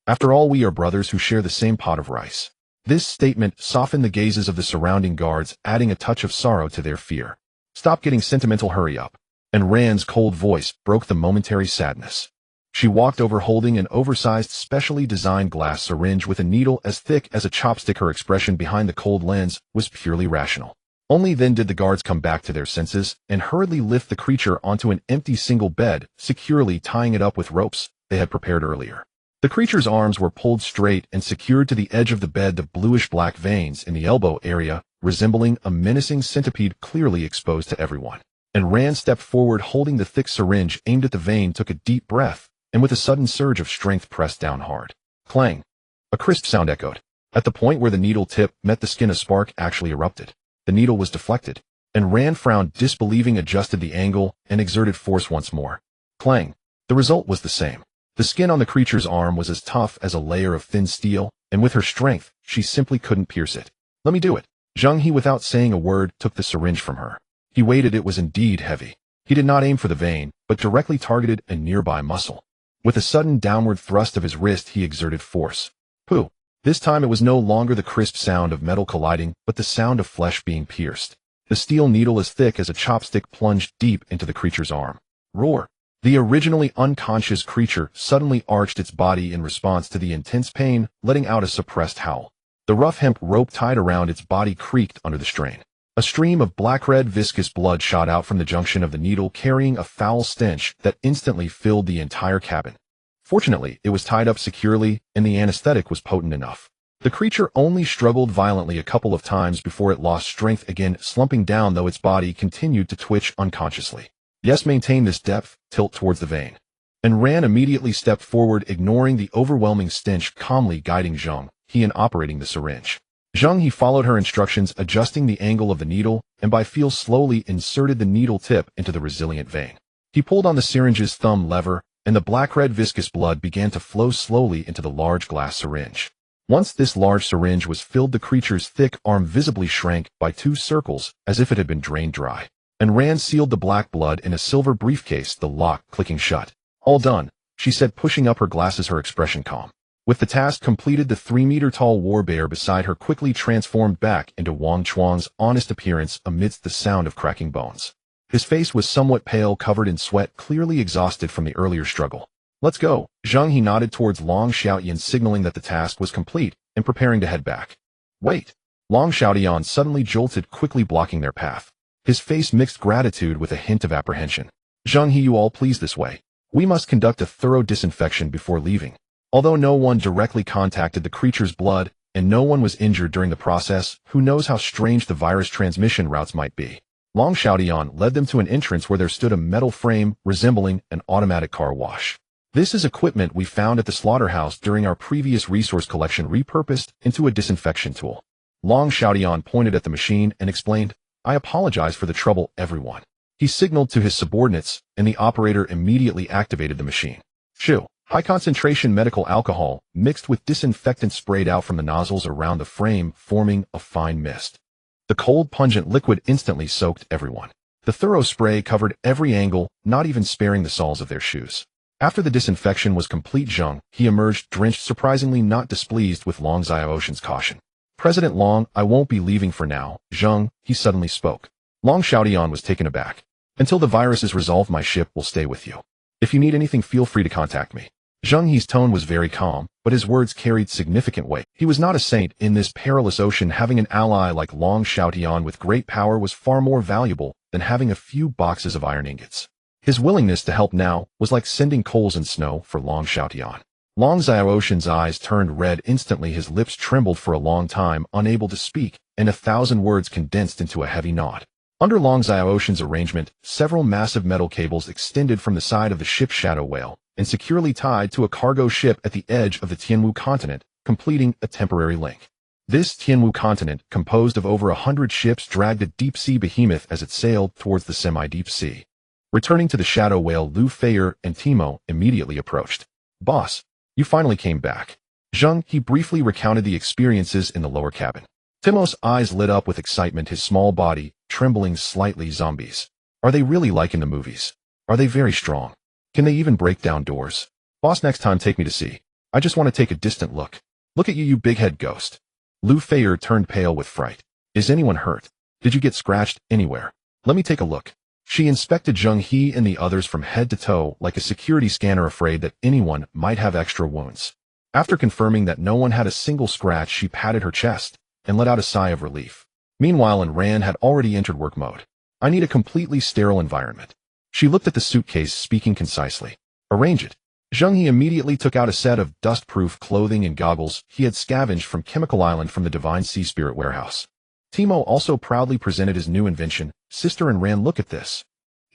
After all, we are brothers who share the same pot of rice. This statement softened the gazes of the surrounding guards, adding a touch of sorrow to their fear. Stop getting sentimental, hurry up. And Rand's cold voice broke the momentary sadness. She walked over, holding an oversized, specially designed glass syringe with a needle as thick as a chopstick. Her expression behind the cold lens was purely rational. Only then did the guards come back to their senses and hurriedly lift the creature onto an empty single bed, securely tying it up with ropes they had prepared earlier. The creature's arms were pulled straight and secured to the edge of the bed, the bluish-black veins in the elbow area resembling a menacing centipede clearly exposed to everyone. And Rand stepped forward, holding the thick syringe aimed at the vein, took a deep breath, and with a sudden surge of strength pressed down hard. Clang! A crisp sound echoed. At the point where the needle tip met the skin, a spark actually erupted. The needle was deflected, and Rand frowned, disbelieving, adjusted the angle, and exerted force once more. Clang! The result was the same. The skin on the creature's arm was as tough as a layer of thin steel, and with her strength, she simply couldn't pierce it. Let me do it. Zheng He, without saying a word, took the syringe from her. He waited. It was indeed heavy. He did not aim for the vein, but directly targeted a nearby muscle. With a sudden downward thrust of his wrist, he exerted force. Pooh! This time it was no longer the crisp sound of metal colliding, but the sound of flesh being pierced. The steel needle, as thick as a chopstick, plunged deep into the creature's arm. Roar! The originally unconscious creature suddenly arched its body in response to the intense pain, letting out a suppressed howl. The rough hemp rope tied around its body creaked under the strain. A stream of black-red viscous blood shot out from the junction of the needle, carrying a foul stench that instantly filled the entire cabin. Fortunately, it was tied up securely, and the anesthetic was potent enough. The creature only struggled violently a couple of times before it lost strength again, slumping down though its body continued to twitch unconsciously. Yes, maintain this depth, tilt towards the vein. And Ran immediately stepped forward, ignoring the overwhelming stench, calmly guiding Zheng He in operating the syringe. Zheng He followed her instructions, adjusting the angle of the needle, and by feel slowly inserted the needle tip into the resilient vein. He pulled on the syringe's thumb lever, and the black-red viscous blood began to flow slowly into the large glass syringe. Once this large syringe was filled, the creature's thick arm visibly shrank by 2 circles, as if it had been drained dry. And Rand sealed the black blood in a silver briefcase, the lock clicking shut. All done, she said, pushing up her glasses, her expression calm. With the task completed, the 3-meter-tall warbear beside her quickly transformed back into Wang Chuan's honest appearance amidst the sound of cracking bones. His face was somewhat pale, covered in sweat, clearly exhausted from the earlier struggle. Let's go. Zheng He nodded towards Long Xiaoyan, signaling that the task was complete and preparing to head back. Wait. Long Xiaoyan suddenly jolted, quickly blocking their path. His face mixed gratitude with a hint of apprehension. Zheng He, you all please this way. We must conduct a thorough disinfection before leaving. Although no one directly contacted the creature's blood, and no one was injured during the process, who knows how strange the virus transmission routes might be. Long Xiaoyan led them to an entrance where there stood a metal frame resembling an automatic car wash. This is equipment we found at the slaughterhouse during our previous resource collection, repurposed into a disinfection tool. Long Xiaoyan pointed at the machine and explained, I apologize for the trouble, everyone. He signaled to his subordinates, and the operator immediately activated the machine. Shoo. High-concentration medical alcohol mixed with disinfectant sprayed out from the nozzles around the frame, forming a fine mist. The cold, pungent liquid instantly soaked everyone. The thorough spray covered every angle, not even sparing the soles of their shoes. After the disinfection was complete, Zheng He emerged drenched, surprisingly not displeased with Long Xiaoyan's caution. President Long, I won't be leaving for now, Zheng He suddenly spoke. Long Xiaoyan was taken aback. Until the virus is resolved, my ship will stay with you. If you need anything, feel free to contact me. Zheng He's tone was very calm, but his words carried significant weight. He was not a saint in this perilous ocean. Having an ally like Long Xiaoyan with great power was far more valuable than having a few boxes of iron ingots. His willingness to help now was like sending coals in snow for Long Xiaoyan. Long Xiaoyan's eyes turned red instantly. His lips trembled for a long time, unable to speak, and 1,000 words condensed into a heavy nod. Under Long Xiaoyan's arrangement, several massive metal cables extended from the side of the ship's shadow whale and securely tied to a cargo ship at the edge of the Tianwu continent, completing a temporary link. This Tianwu continent, composed of over 100 ships, dragged a deep-sea behemoth as it sailed towards the semi-deep sea. Returning to the shadow whale, Lu Feier and Timo immediately approached. Boss, you finally came back. Zheng He briefly recounted the experiences in the lower cabin. Timo's eyes lit up with excitement, his small body trembling slightly. Zombies. Are they really like in the movies? Are they very strong? Can they even break down doors? Boss, next time take me to see. I just want to take a distant look. Look at you, you big-head ghost. Lu Feier turned pale with fright. Is anyone hurt? Did you get scratched anywhere? Let me take a look. She inspected Zheng He and the others from head to toe like a security scanner, afraid that anyone might have extra wounds. After confirming that no one had a single scratch, she patted her chest and let out a sigh of relief. Meanwhile, Ran had already entered work mode. I need a completely sterile environment. She looked at the suitcase, speaking concisely. Arrange it. Zheng He immediately took out a set of dust-proof clothing and goggles he had scavenged from Chemical Island from the Divine Sea Spirit warehouse. Timo also proudly presented his new invention. Sister and Ran, look at this.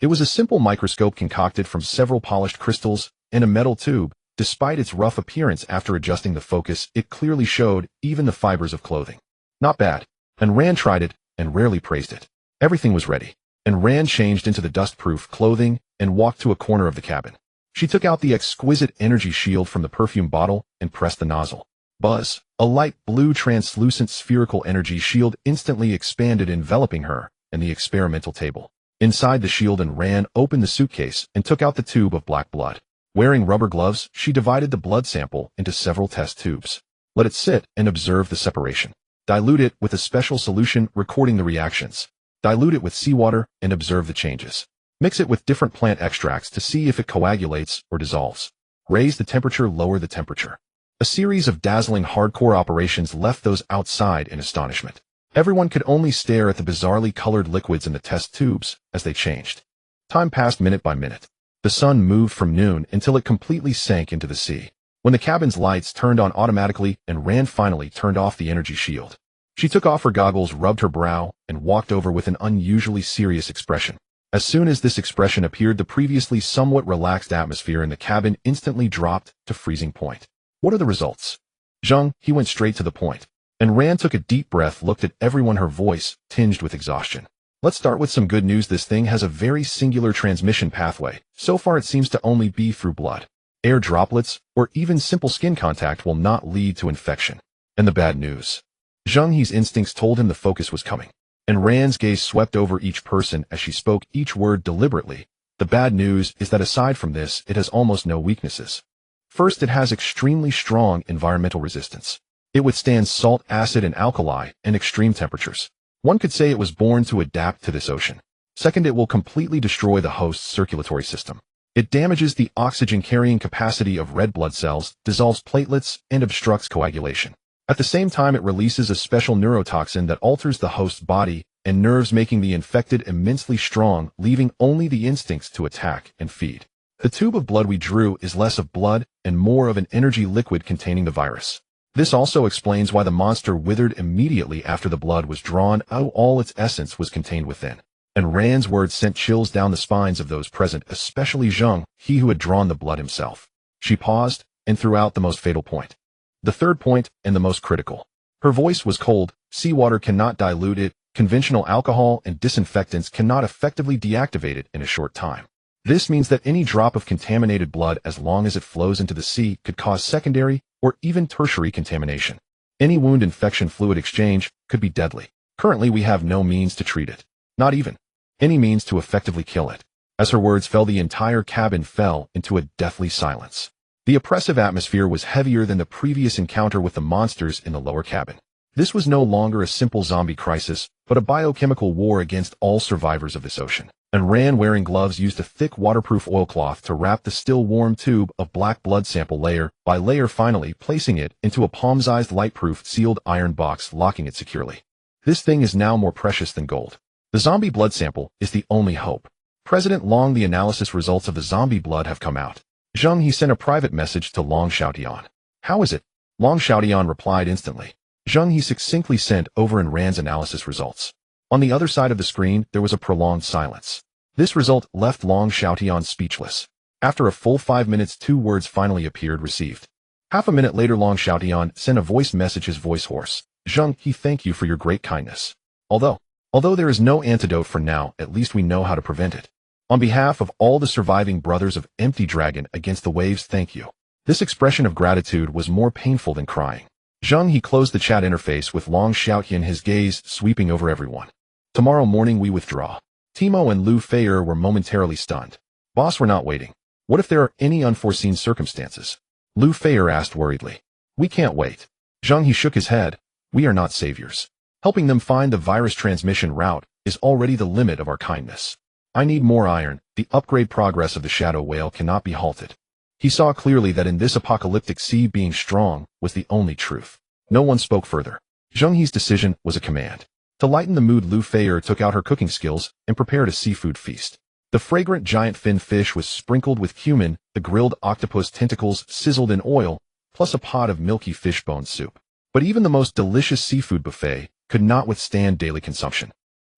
It was a simple microscope concocted from several polished crystals in a metal tube. Despite its rough appearance, after adjusting the focus, it clearly showed even the fibers of clothing. Not bad. And Ran tried it and rarely praised it. Everything was ready. And Ran changed into the dust-proof clothing and walked to a corner of the cabin. She took out the exquisite energy shield from the perfume bottle and pressed the nozzle. Buzz! A light blue translucent spherical energy shield instantly expanded, enveloping her and the experimental table. Inside the shield, and Ran opened the suitcase and took out the tube of black blood. Wearing rubber gloves, she divided the blood sample into several test tubes. Let it sit and observe the separation. Dilute it with a special solution recording the reactions. Dilute it with seawater and observe the changes. Mix it with different plant extracts to see if it coagulates or dissolves. Raise the temperature, lower the temperature. A series of dazzling hardcore operations left those outside in astonishment. Everyone could only stare at the bizarrely colored liquids in the test tubes as they changed. Time passed minute by minute. The sun moved from noon until it completely sank into the sea. When the cabin's lights turned on automatically and Rand finally turned off the energy shield. She took off her goggles, rubbed her brow, and walked over with an unusually serious expression. As soon as this expression appeared, the previously somewhat relaxed atmosphere in the cabin instantly dropped to freezing point. What are the results? Zheng He went straight to the point. And Rand took a deep breath, looked at everyone, her voice tinged with exhaustion. Let's start with some good news. This thing has a very singular transmission pathway. So far it seems to only be through blood. Air droplets, or even simple skin contact will not lead to infection. And the bad news. Zheng He's instincts told him the focus was coming. And Rand's gaze swept over each person as she spoke each word deliberately. The bad news is that aside from this, it has almost no weaknesses. First, it has extremely strong environmental resistance. It withstands salt, acid, and alkali, and extreme temperatures. One could say it was born to adapt to this ocean. Second, it will completely destroy the host's circulatory system. It damages the oxygen-carrying capacity of red blood cells, dissolves platelets, and obstructs coagulation. At the same time, it releases a special neurotoxin that alters the host's body and nerves, making the infected immensely strong, leaving only the instincts to attack and feed. The tube of blood we drew is less of blood and more of an energy liquid containing the virus. This also explains why the monster withered immediately after the blood was drawn. All its essence was contained within. And Rand's words sent chills down the spines of those present, especially Zheng He, who had drawn the blood himself. She paused and threw out the most fatal point. The third point, and the most critical. Her voice was cold. Seawater cannot dilute it. Conventional alcohol and disinfectants cannot effectively deactivate it in a short time. This means that any drop of contaminated blood, as long as it flows into the sea, could cause secondary or even tertiary contamination. Any wound infection fluid exchange could be deadly. Currently, we have no means to treat it. Not even any means to effectively kill it. As her words fell, the entire cabin fell into a deathly silence. The oppressive atmosphere was heavier than the previous encounter with the monsters in the lower cabin. This was no longer a simple zombie crisis, but a biochemical war against all survivors of this ocean. And Rand, wearing gloves, used a thick waterproof oilcloth to wrap the still warm tube of black blood sample layer by layer, finally placing it into a palm-sized lightproof sealed iron box, locking it securely. This thing is now more precious than gold. The zombie blood sample is the only hope. President Long, the analysis results of the zombie blood have come out. Zheng He sent a private message to Long Xiaotian. How is it? Long Xiaotian replied instantly. Zheng He succinctly sent over in Rand's analysis results. On the other side of the screen, there was a prolonged silence. This result left Long Xiaotian speechless. After a full 5 minutes, 2 words finally appeared: received. Half a minute later, Long Xiaotian sent a voice message, his voice hoarse. Zheng He, thank you for your great kindness. Although there is no antidote for now, at least we know how to prevent it. On behalf of all the surviving brothers of Empty Dragon against the waves, thank you. This expression of gratitude was more painful than crying. Zheng He closed the chat interface with Long Xiaotian, his gaze sweeping over everyone. Tomorrow morning we withdraw. Timo and Lu Feier were momentarily stunned. Boss, we're not waiting. What if there are any unforeseen circumstances? Lu Feier asked worriedly. We can't wait. Zheng He shook his head. We are not saviors. Helping them find the virus transmission route is already the limit of our kindness. I need more iron. The upgrade progress of the Shadow Whale cannot be halted. He saw clearly that in this apocalyptic sea, being strong was the only truth. No one spoke further. Zheng He's decision was a command. To lighten the mood, Lu Feier took out her cooking skills and prepared a seafood feast. The fragrant giant fin fish was sprinkled with cumin, the grilled octopus tentacles sizzled in oil, plus a pot of milky fishbone soup. But even the most delicious seafood buffet could not withstand daily consumption.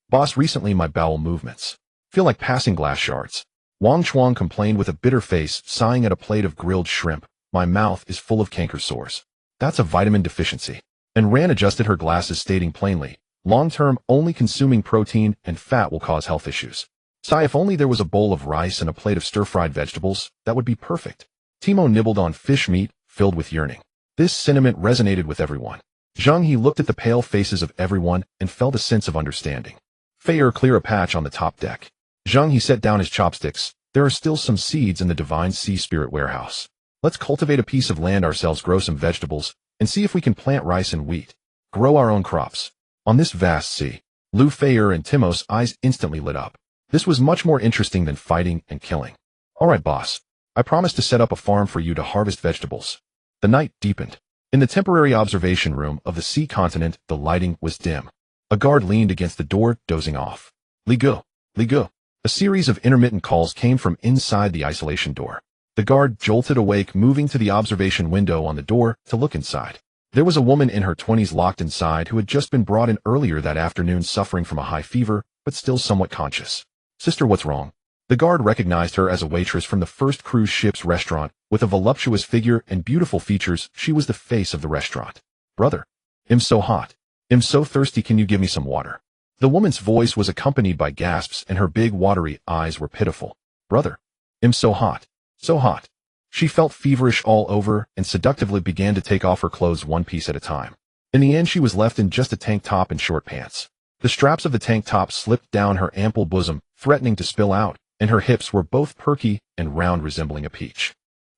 Boss, recently my bowel movements feel like passing glass shards. Wang Chuang complained with a bitter face, sighing at a plate of grilled shrimp. My mouth is full of canker sores. That's a vitamin deficiency. And Rand adjusted her glasses, stating plainly, long-term, only consuming protein and fat will cause health issues. Sigh, if only there was a bowl of rice and a plate of stir-fried vegetables, that would be perfect. Timo nibbled on fish meat, filled with yearning. This sentiment resonated with everyone. Zheng He looked at the pale faces of everyone and felt a sense of understanding. Feier, clear a patch on the top deck. Zheng He set down his chopsticks. There are still some seeds in the Divine Sea Spirit warehouse. Let's cultivate a piece of land ourselves, grow some vegetables, and see if we can plant rice and wheat. Grow our own crops. On this vast sea. Lu Feier and Timo's eyes instantly lit up. This was much more interesting than fighting and killing. All right, boss. I promise to set up a farm for you to harvest vegetables. The night deepened. In the temporary observation room of the sea continent, the lighting was dim. A guard leaned against the door, dozing off. Ligu, Ligu. A series of intermittent calls came from inside the isolation door. The guard jolted awake, moving to the observation window on the door to look inside. There was a woman in her 20s locked inside who had just been brought in earlier that afternoon suffering from a high fever, but still somewhat conscious. Sister, what's wrong? The guard recognized her as a waitress from the first cruise ship's restaurant. With a voluptuous figure and beautiful features, she was the face of the restaurant. Brother, I'm so hot. I'm so thirsty, can you give me some water? The woman's voice was accompanied by gasps and her big watery eyes were pitiful. Brother, I'm so hot. So hot. She felt feverish all over and seductively began to take off her clothes one piece at a time. In the end, she was left in just a tank top and short pants. The straps of the tank top slipped down her ample bosom, threatening to spill out, and her hips were both perky and round, resembling a peach.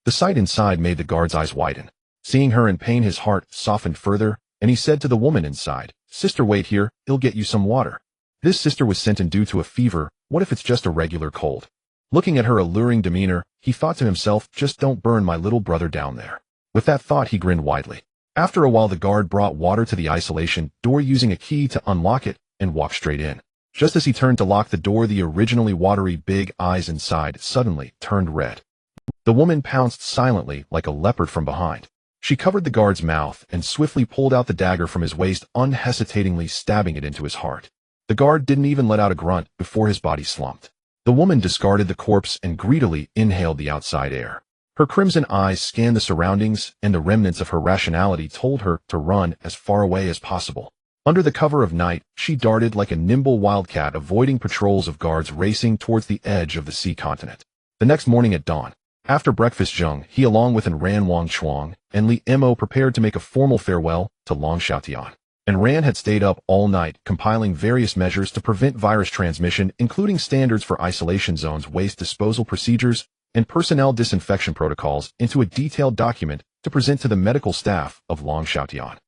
The sight inside made the guard's eyes widen. Seeing her in pain, his heart softened further, and he said to the woman inside, Sister, wait here, I'll get you some water. This sister was sent in due to a fever. What if it's just a regular cold? Looking at her alluring demeanor, he thought to himself, just don't burn my little brother down there. With that thought, he grinned widely. After a while, the guard brought water to the isolation door using a key to unlock it and walked straight in. Just as he turned to lock the door, the originally watery big eyes inside suddenly turned red. The woman pounced silently like a leopard from behind. She covered the guard's mouth and swiftly pulled out the dagger from his waist, unhesitatingly stabbing it into his heart. The guard didn't even let out a grunt before his body slumped. The woman discarded the corpse and greedily inhaled the outside air. Her crimson eyes scanned the surroundings, and the remnants of her rationality told her to run as far away as possible. Under the cover of night, she darted like a nimble wildcat, avoiding patrols of guards racing towards the edge of the sea continent. The next morning at dawn, after breakfast, Zheng He along with Ran Wang Chuang and Li Mo prepared to make a formal farewell to Long Xiaotian. And Ran had stayed up all night compiling various measures to prevent virus transmission, including standards for isolation zones, waste disposal procedures, and personnel disinfection protocols, into a detailed document to present to the medical staff of Long Xiaotian.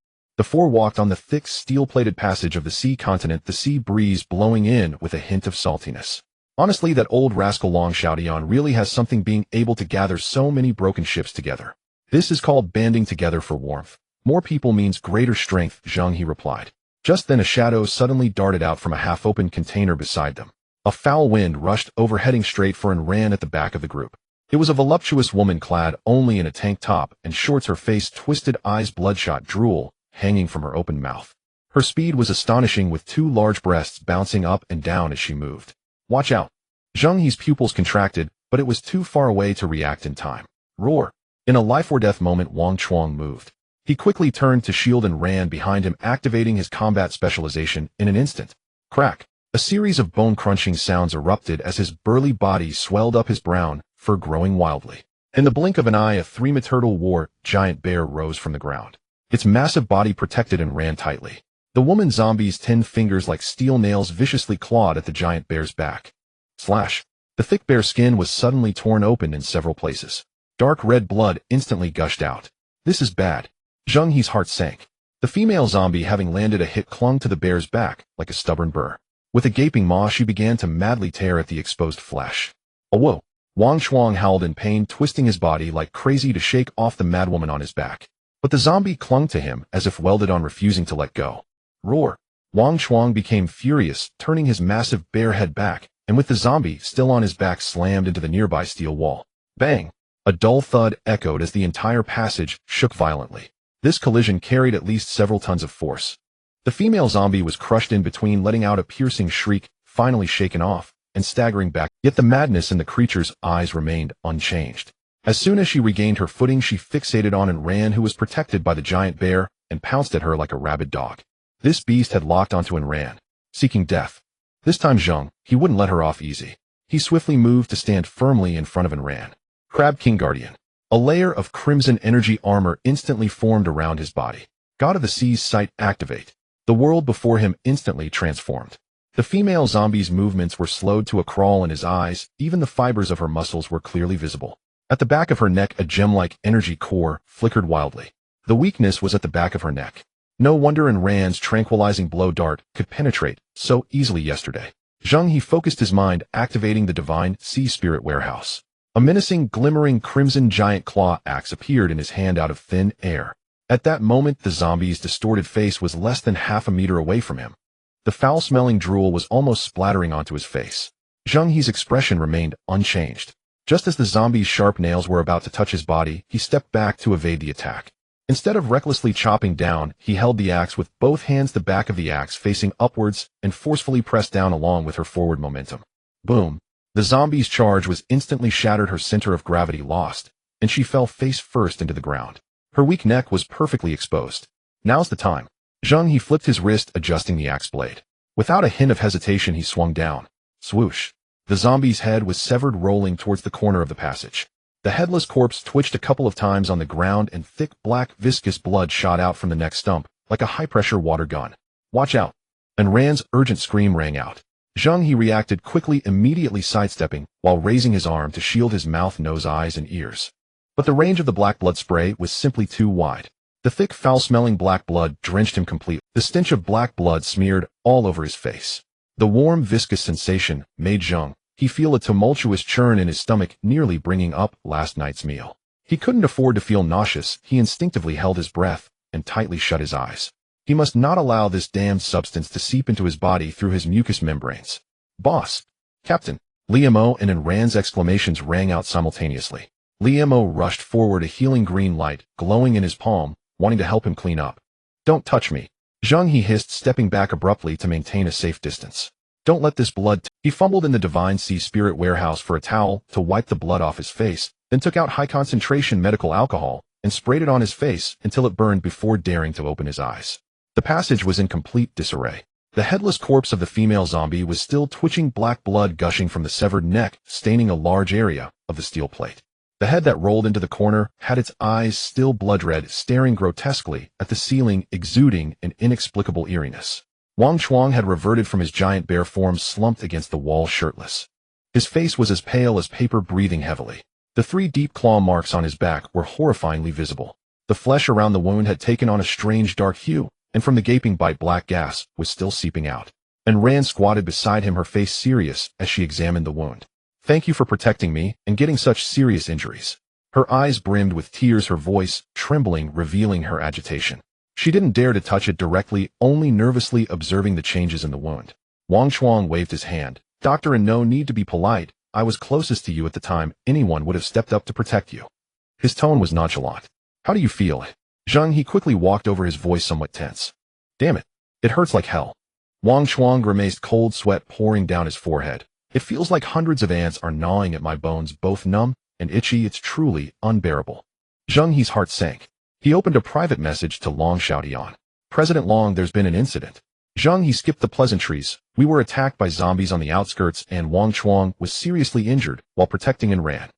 The four walked on the thick steel-plated passage of the sea continent, the sea breeze blowing in with a hint of saltiness. Honestly, that old rascal Long Xiaotian really has something, being able to gather so many broken ships together. This is called banding together for warmth. More people means greater strength, Zheng He replied. Just then a shadow suddenly darted out from a half-open container beside them. A foul wind rushed over, heading straight for and ran at the back of the group. It was a voluptuous woman clad only in a tank top and shorts, her face twisted, eyes bloodshot, drool hanging from her open mouth. Her speed was astonishing, with two large breasts bouncing up and down as she moved. Watch out! Zheng He's pupils contracted, but it was too far away to react in time. Roar! In a life-or-death moment, Wang Chuang moved. He quickly turned to shield and ran behind him, activating his combat specialization in an instant. Crack! A series of bone-crunching sounds erupted as his burly body swelled up, his brown fur growing wildly. In the blink of an eye, a three-meter war giant bear rose from the ground. Its massive body protected and ran tightly. The woman zombie's 10 fingers like steel nails viciously clawed at the giant bear's back. Slash! The thick bear skin was suddenly torn open in several places. Dark red blood instantly gushed out. This is bad. Zheng He's heart sank. The female zombie, having landed a hit, clung to the bear's back like a stubborn burr. With a gaping maw, she began to madly tear at the exposed flesh. Oh, whoa! Wang Chuang howled in pain, twisting his body like crazy to shake off the madwoman on his back. But the zombie clung to him as if welded on, refusing to let go. Roar! Wang Chuang became furious, turning his massive bear head back, and with the zombie still on his back, slammed into the nearby steel wall. Bang! A dull thud echoed as the entire passage shook violently. This collision carried at least several tons of force. The female zombie was crushed in between, letting out a piercing shriek, finally shaken off, and staggering back, yet the madness in the creature's eyes remained unchanged. As soon as she regained her footing, she fixated on Ran, who was protected by the giant bear, and pounced at her like a rabid dog. This beast had locked onto Ran, seeking death. This time Zheng He wouldn't let her off easy. He swiftly moved to stand firmly in front of Ran. Crab King Guardian. A layer of crimson energy armor instantly formed around his body. God of the Sea's sight, activate. The world before him instantly transformed. The female zombie's movements were slowed to a crawl, and his eyes, even the fibers of her muscles, were clearly visible. At the back of her neck, a gem-like energy core flickered wildly. The weakness was at the back of her neck. No wonder Ran's tranquilizing blow dart could penetrate so easily yesterday. Zheng He focused his mind, activating the divine sea spirit warehouse. A menacing, glimmering crimson giant claw axe appeared in his hand out of thin air. At that moment, the zombie's distorted face was less than half a meter away from him. The foul-smelling drool was almost splattering onto his face. Zheng He's expression remained unchanged. Just as the zombie's sharp nails were about to touch his body, he stepped back to evade the attack. Instead of recklessly chopping down, he held the axe with both hands, the back of the axe facing upwards, and forcefully pressed down along with her forward momentum. Boom! The zombie's charge was instantly shattered, her center of gravity lost, and she fell face first into the ground. Her weak neck was perfectly exposed. Now's the time. Zheng He flipped his wrist, adjusting the axe blade. Without a hint of hesitation, he swung down. Swoosh! The zombie's head was severed, rolling towards the corner of the passage. The headless corpse twitched a couple of times on the ground, and thick, black, viscous blood shot out from the neck stump, like a high-pressure water gun. Watch out! And Rand's urgent scream rang out. Zheng He reacted quickly, immediately sidestepping, while raising his arm to shield his mouth, nose, eyes, and ears. But the range of the black blood spray was simply too wide. The thick, foul-smelling black blood drenched him completely. The stench of black blood smeared all over his face. The warm, viscous sensation made Zheng He feel a tumultuous churn in his stomach, nearly bringing up last night's meal. He couldn't afford to feel nauseous. He instinctively held his breath and tightly shut his eyes. He must not allow this damned substance to seep into his body through his mucous membranes. Boss! Captain! Liam-O and Rand's exclamations rang out simultaneously. Liam-O rushed forward, a healing green light glowing in his palm, wanting to help him clean up. Don't touch me! Zheng He hissed, stepping back abruptly to maintain a safe distance. Don't let this blood. He fumbled in the divine sea spirit warehouse for a towel to wipe the blood off his face, then took out high-concentration medical alcohol and sprayed it on his face until it burned before daring to open his eyes. The passage was in complete disarray. The headless corpse of the female zombie was still twitching, black blood gushing from the severed neck, staining a large area of the steel plate. The head that rolled into the corner had its eyes still blood-red, staring grotesquely at the ceiling, exuding an inexplicable eeriness. Wang Chuang had reverted from his giant bear form, slumped against the wall, shirtless. His face was as pale as paper, breathing heavily. The 3 deep claw marks on his back were horrifyingly visible. The flesh around the wound had taken on a strange dark hue, and from the gaping bite, black gas was still seeping out. And Rand squatted beside him, her face serious as she examined the wound. Thank you for protecting me and getting such serious injuries. Her eyes brimmed with tears, her voice trembling, revealing her agitation. She didn't dare to touch it directly, only nervously observing the changes in the wound. Wang Chuang waved his hand. Doctor, and no need to be polite. I was closest to you at the time. Anyone would have stepped up to protect you. His tone was nonchalant. How do you feel? Zheng He quickly walked over, his voice somewhat tense. Damn it. It hurts like hell. Wang Chuang grimaced, cold sweat pouring down his forehead. It feels like hundreds of ants are gnawing at my bones, both numb and itchy. It's truly unbearable. Zheng He's heart sank. He opened a private message to Long Xiaodian. President Long, there's been an incident. Zheng He skipped the pleasantries. We were attacked by zombies on the outskirts, and Wang Chuang was seriously injured while protecting and ran.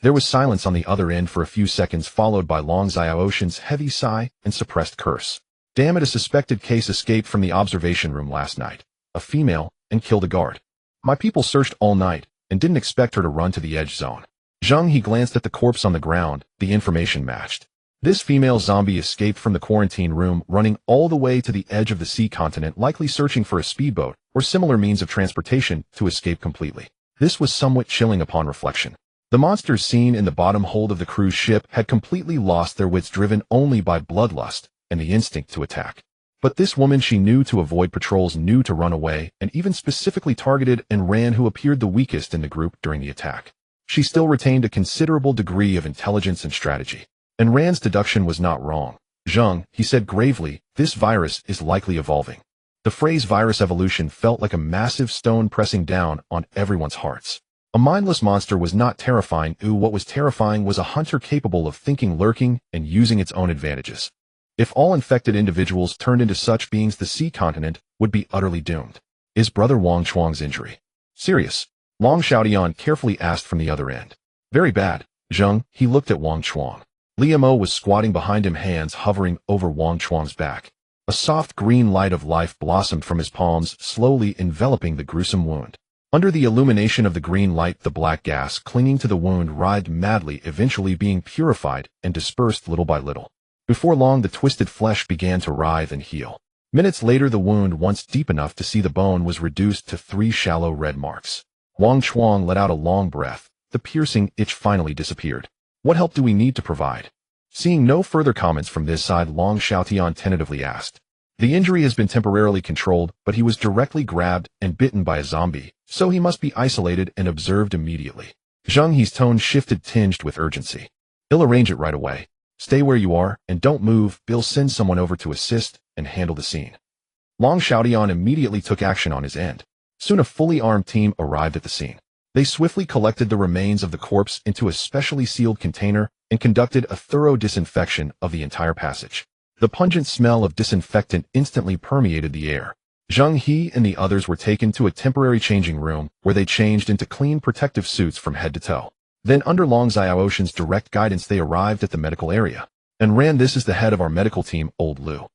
There was silence on the other end for a few seconds, followed by Long Xiaoshan's heavy sigh and suppressed curse. Damn it, a suspected case escaped from the observation room last night. A female, and killed a guard. My people searched all night and didn't expect her to run to the edge zone. Zheng He glanced at the corpse on the ground. The information matched. This female zombie escaped from the quarantine room, running all the way to the edge of the sea continent, likely searching for a speedboat or similar means of transportation to escape completely. This was somewhat chilling upon reflection. The monsters seen in the bottom hold of the cruise ship had completely lost their wits, driven only by bloodlust and the instinct to attack. But this woman, she knew to avoid patrols, knew to run away, and even specifically targeted and ran who appeared the weakest in the group during the attack. She still retained a considerable degree of intelligence and strategy. And Rand's deduction was not wrong. Zheng, he said gravely, this virus is likely evolving. The phrase virus evolution felt like a massive stone pressing down on everyone's hearts. A mindless monster was not terrifying. What was terrifying was a hunter capable of thinking, lurking, and using its own advantages. If all infected individuals turned into such beings, the sea continent would be utterly doomed. Is Brother Wang Chuang's injury serious? Long Xiaodian carefully asked from the other end. Very bad, Zheng. He looked at Wang Chuang. Liam-O was squatting behind him, hands hovering over Wang Chuang's back. A soft green light of life blossomed from his palms, slowly enveloping the gruesome wound. Under the illumination of the green light, the black gas clinging to the wound writhed madly, eventually being purified and dispersed little by little. Before long, the twisted flesh began to writhe and heal. Minutes later, the wound, once deep enough to see the bone, was reduced to 3 shallow red marks. Wang Chuang let out a long breath. The piercing itch finally disappeared. What help do we need to provide? Seeing no further comments from this side, Long Xiaotian tentatively asked. The injury has been temporarily controlled, but he was directly grabbed and bitten by a zombie, so he must be isolated and observed immediately. Zheng He's tone shifted, tinged with urgency. He'll arrange it right away. Stay where you are, and don't move. Bill send someone over to assist and handle the scene. Long Xiaotian immediately took action on his end. Soon a fully armed team arrived at the scene. They swiftly collected the remains of the corpse into a specially sealed container and conducted a thorough disinfection of the entire passage. The pungent smell of disinfectant instantly permeated the air. Zheng He and the others were taken to a temporary changing room where they changed into clean protective suits from head to toe. Then, under Long Xiaoshan's direct guidance, they arrived at the medical area. And Ran, this is the head of our medical team, Old Lu.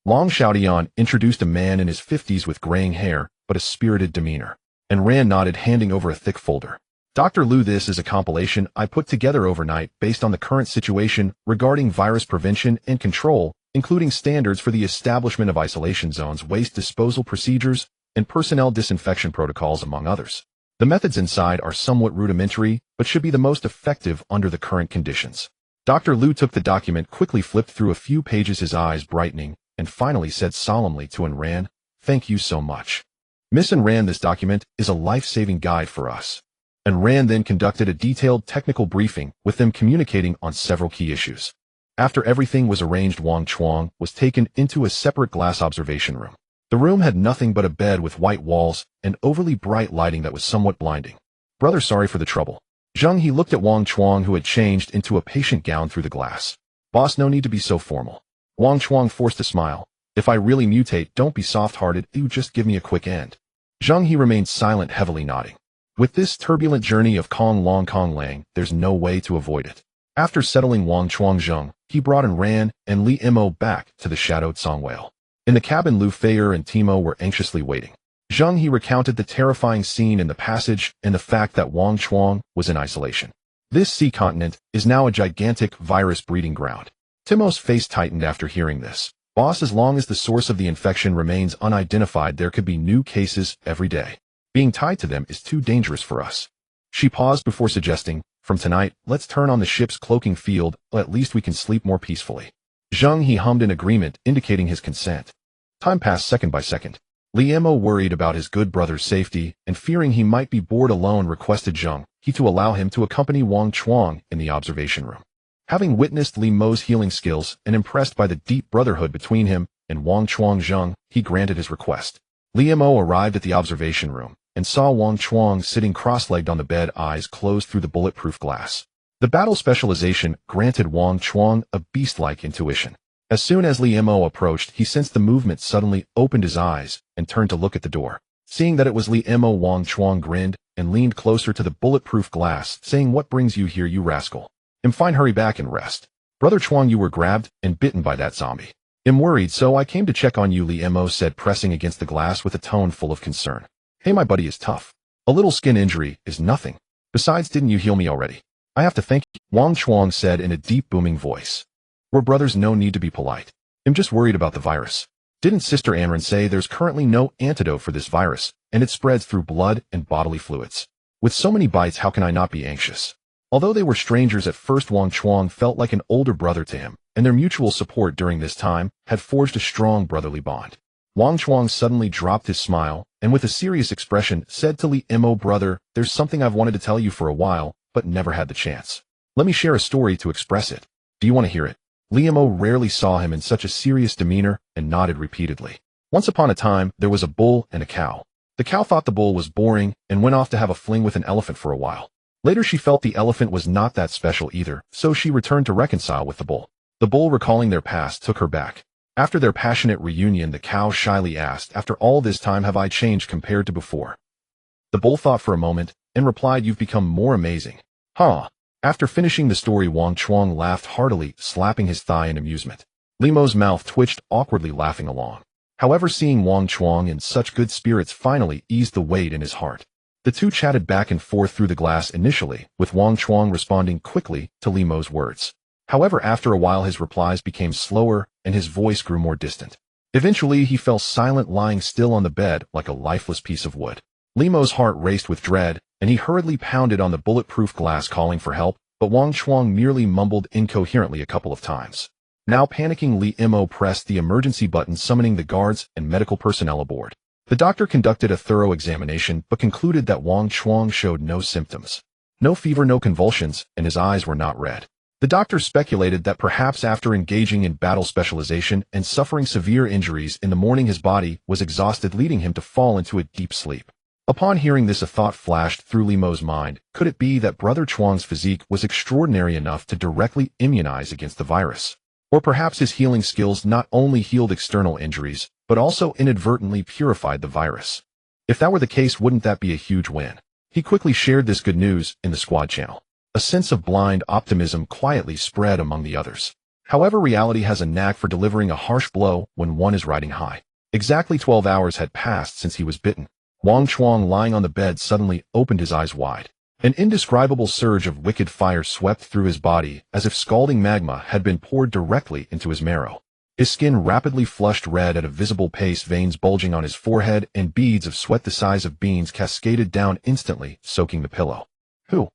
Long Xiaotian introduced a man in his 50s with graying hair, but a spirited demeanor. And Ran nodded, handing over a thick folder. Dr. Lu, this is a compilation I put together overnight based on the current situation regarding virus prevention and control, including standards for the establishment of isolation zones, waste disposal procedures, and personnel disinfection protocols, among others. The methods inside are somewhat rudimentary, but should be the most effective under the current conditions. Dr. Lu took the document, quickly flipped through a few pages, his eyes brightening, and finally said solemnly to Ayn Rand, "Thank you so much. Miss Ayn Rand, this document is a life-saving guide for us." Ayn Rand then conducted a detailed technical briefing, with them communicating on several key issues. After everything was arranged, Wang Chuang was taken into a separate glass observation room. The room had nothing but a bed with white walls and overly bright lighting that was somewhat blinding. "Brother, sorry for the trouble." Zheng He looked at Wang Chuang, who had changed into a patient gown through the glass. "Boss, no need to be so formal." Wang Chuang forced a smile. "If I really mutate, don't be soft-hearted, you just give me a quick end." Zheng He remained silent, heavily nodding. With this turbulent journey of Kong Long Kong Lang, there's no way to avoid it. After settling Wang Chuang, Zheng He brought in Ran and Li Mo back to the shadowed Songwhale. In the cabin, Lu Feier and Timo were anxiously waiting. Zheng He recounted the terrifying scene in the passage and the fact that Wang Chuang was in isolation. This sea continent is now a gigantic virus breeding ground. Timo's face tightened after hearing this. "Boss, as long as the source of the infection remains unidentified, there could be new cases every day. Being tied to them is too dangerous for us." She paused before suggesting, "From tonight, let's turn on the ship's cloaking field, at least we can sleep more peacefully." Zheng He hummed in agreement, indicating his consent. Time passed second by second. Li Mo, worried about his good brother's safety and fearing he might be bored alone, requested Zheng He to allow him to accompany Wang Chuang in the observation room. Having witnessed Li Mo's healing skills and impressed by the deep brotherhood between him and Wang Chuang, Zheng He granted his request. Li Mo arrived at the observation room and saw Wang Chuang sitting cross-legged on the bed, eyes closed through the bulletproof glass. The battle specialization granted Wang Chuang a beast-like intuition. As soon as Li Mo approached, he sensed the movement, suddenly opened his eyes, and turned to look at the door. Seeing that it was Li Mo, Wang Chuang grinned and leaned closer to the bulletproof glass, saying, "What brings you here, you rascal?" "I'm fine, hurry back and rest." "Brother Chuang, you were grabbed and bitten by that zombie." "I'm worried, so I came to check on you," Li Mo said, pressing against the glass with a tone full of concern. "Hey, my buddy is tough. A little skin injury is nothing. Besides, didn't you heal me already?" "I have to thank you," Wang Chuang said in a deep, booming voice. "We're brothers, no need to be polite. I'm just worried about the virus. Didn't Sister Anran say there's currently no antidote for this virus, and it spreads through blood and bodily fluids? With so many bites, how can I not be anxious?" Although they were strangers at first, Wang Chuang felt like an older brother to him, and their mutual support during this time had forged a strong brotherly bond. Wang Chuang suddenly dropped his smile, and with a serious expression said to Li Mo, "Brother, there's something I've wanted to tell you for a while, but never had the chance. Let me share a story to express it. Do you want to hear it?" Li Mo rarely saw him in such a serious demeanor and nodded repeatedly. "Once upon a time, there was a bull and a cow. The cow thought the bull was boring and went off to have a fling with an elephant for a while. Later, she felt the elephant was not that special either, so she returned to reconcile with the bull. The bull, recalling their past, took her back. After their passionate reunion, the cow shyly asked, 'After all this time, have I changed compared to before?' The bull thought for a moment and replied, 'You've become more amazing.'" "Huh." After finishing the story, Wang Chuang laughed heartily, slapping his thigh in amusement. Li Mo's mouth twitched, awkwardly laughing along. However, seeing Wang Chuang in such good spirits finally eased the weight in his heart. The two chatted back and forth through the glass initially, with Wang Chuang responding quickly to Li Mo's words. However, after a while his replies became slower and his voice grew more distant. Eventually, he fell silent, lying still on the bed like a lifeless piece of wood. Limo's heart raced with dread, and he hurriedly pounded on the bulletproof glass calling for help, but Wang Chuang merely mumbled incoherently a couple of times. Now panicking, Limo pressed the emergency button, summoning the guards and medical personnel aboard. The doctor conducted a thorough examination but concluded that Wang Chuang showed no symptoms. No fever, no convulsions, and his eyes were not red. The doctor speculated that perhaps after engaging in battle specialization and suffering severe injuries in the morning, his body was exhausted, leading him to fall into a deep sleep. Upon hearing this, a thought flashed through Limo's mind. Could it be that Brother Chuang's physique was extraordinary enough to directly immunize against the virus? Or perhaps his healing skills not only healed external injuries, but also inadvertently purified the virus? If that were the case, wouldn't that be a huge win? He quickly shared this good news in the squad channel. A sense of blind optimism quietly spread among the others. However, reality has a knack for delivering a harsh blow when one is riding high. Exactly 12 hours had passed since he was bitten. Wang Chuang, lying on the bed, suddenly opened his eyes wide. An indescribable surge of wicked fire swept through his body, as if scalding magma had been poured directly into his marrow. His skin rapidly flushed red at a visible pace, veins bulging on his forehead, and beads of sweat the size of beans cascaded down instantly, soaking the pillow. Who?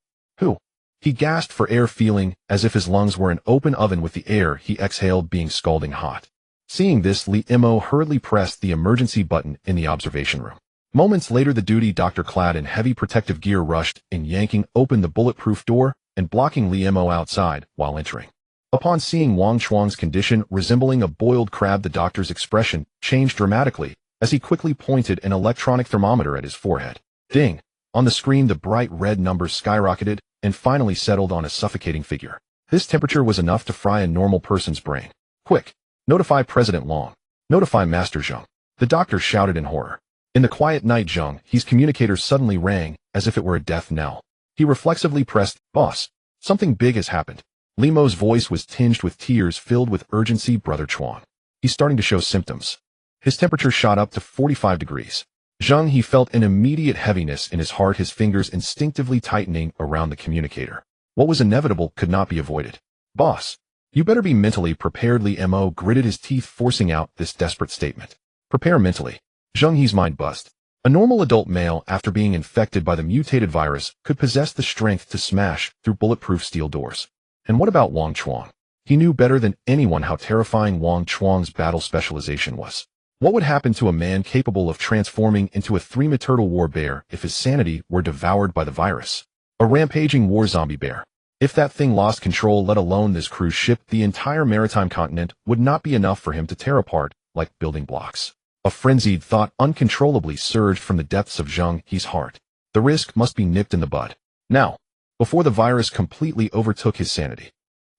He gasped for air, feeling as if his lungs were an open oven with the air he exhaled being scalding hot. Seeing this, Limo hurriedly pressed the emergency button in the observation room. Moments later, the duty doctor, clad in heavy protective gear, rushed in, yanking open the bulletproof door and blocking Limo outside while entering. Upon seeing Wang Chuang's condition resembling a boiled crab, the doctor's expression changed dramatically as he quickly pointed an electronic thermometer at his forehead. Ding! On the screen, the bright red numbers skyrocketed and finally settled on a suffocating figure. This temperature was enough to fry a normal person's brain. Quick! Notify President Long. Notify Master Zheng. The doctor shouted in horror. In the quiet night, Zheng He's communicator suddenly rang as if it were a death knell. He reflexively pressed, "Boss, something big has happened." Limo's voice was tinged with tears, filled with urgency. "Brother Chuang. He's starting to show symptoms. His temperature shot up to 45 degrees. Zheng He felt an immediate heaviness in his heart, his fingers instinctively tightening around the communicator. What was inevitable could not be avoided. "Boss, you better be mentally prepared." Limo gritted his teeth, forcing out this desperate statement. Prepare mentally. Zheng He's mind buzzed. A normal adult male, after being infected by the mutated virus, could possess the strength to smash through bulletproof steel doors. And what about Wang Chuang? He knew better than anyone how terrifying Wang Chuang's battle specialization was. What would happen to a man capable of transforming into a three-turtle war bear if his sanity were devoured by the virus? A rampaging war zombie bear. If that thing lost control, let alone this cruise ship, the entire maritime continent would not be enough for him to tear apart like building blocks. A frenzied thought uncontrollably surged from the depths of Zheng He's heart. The risk must be nipped in the bud. Now, before the virus completely overtook his sanity.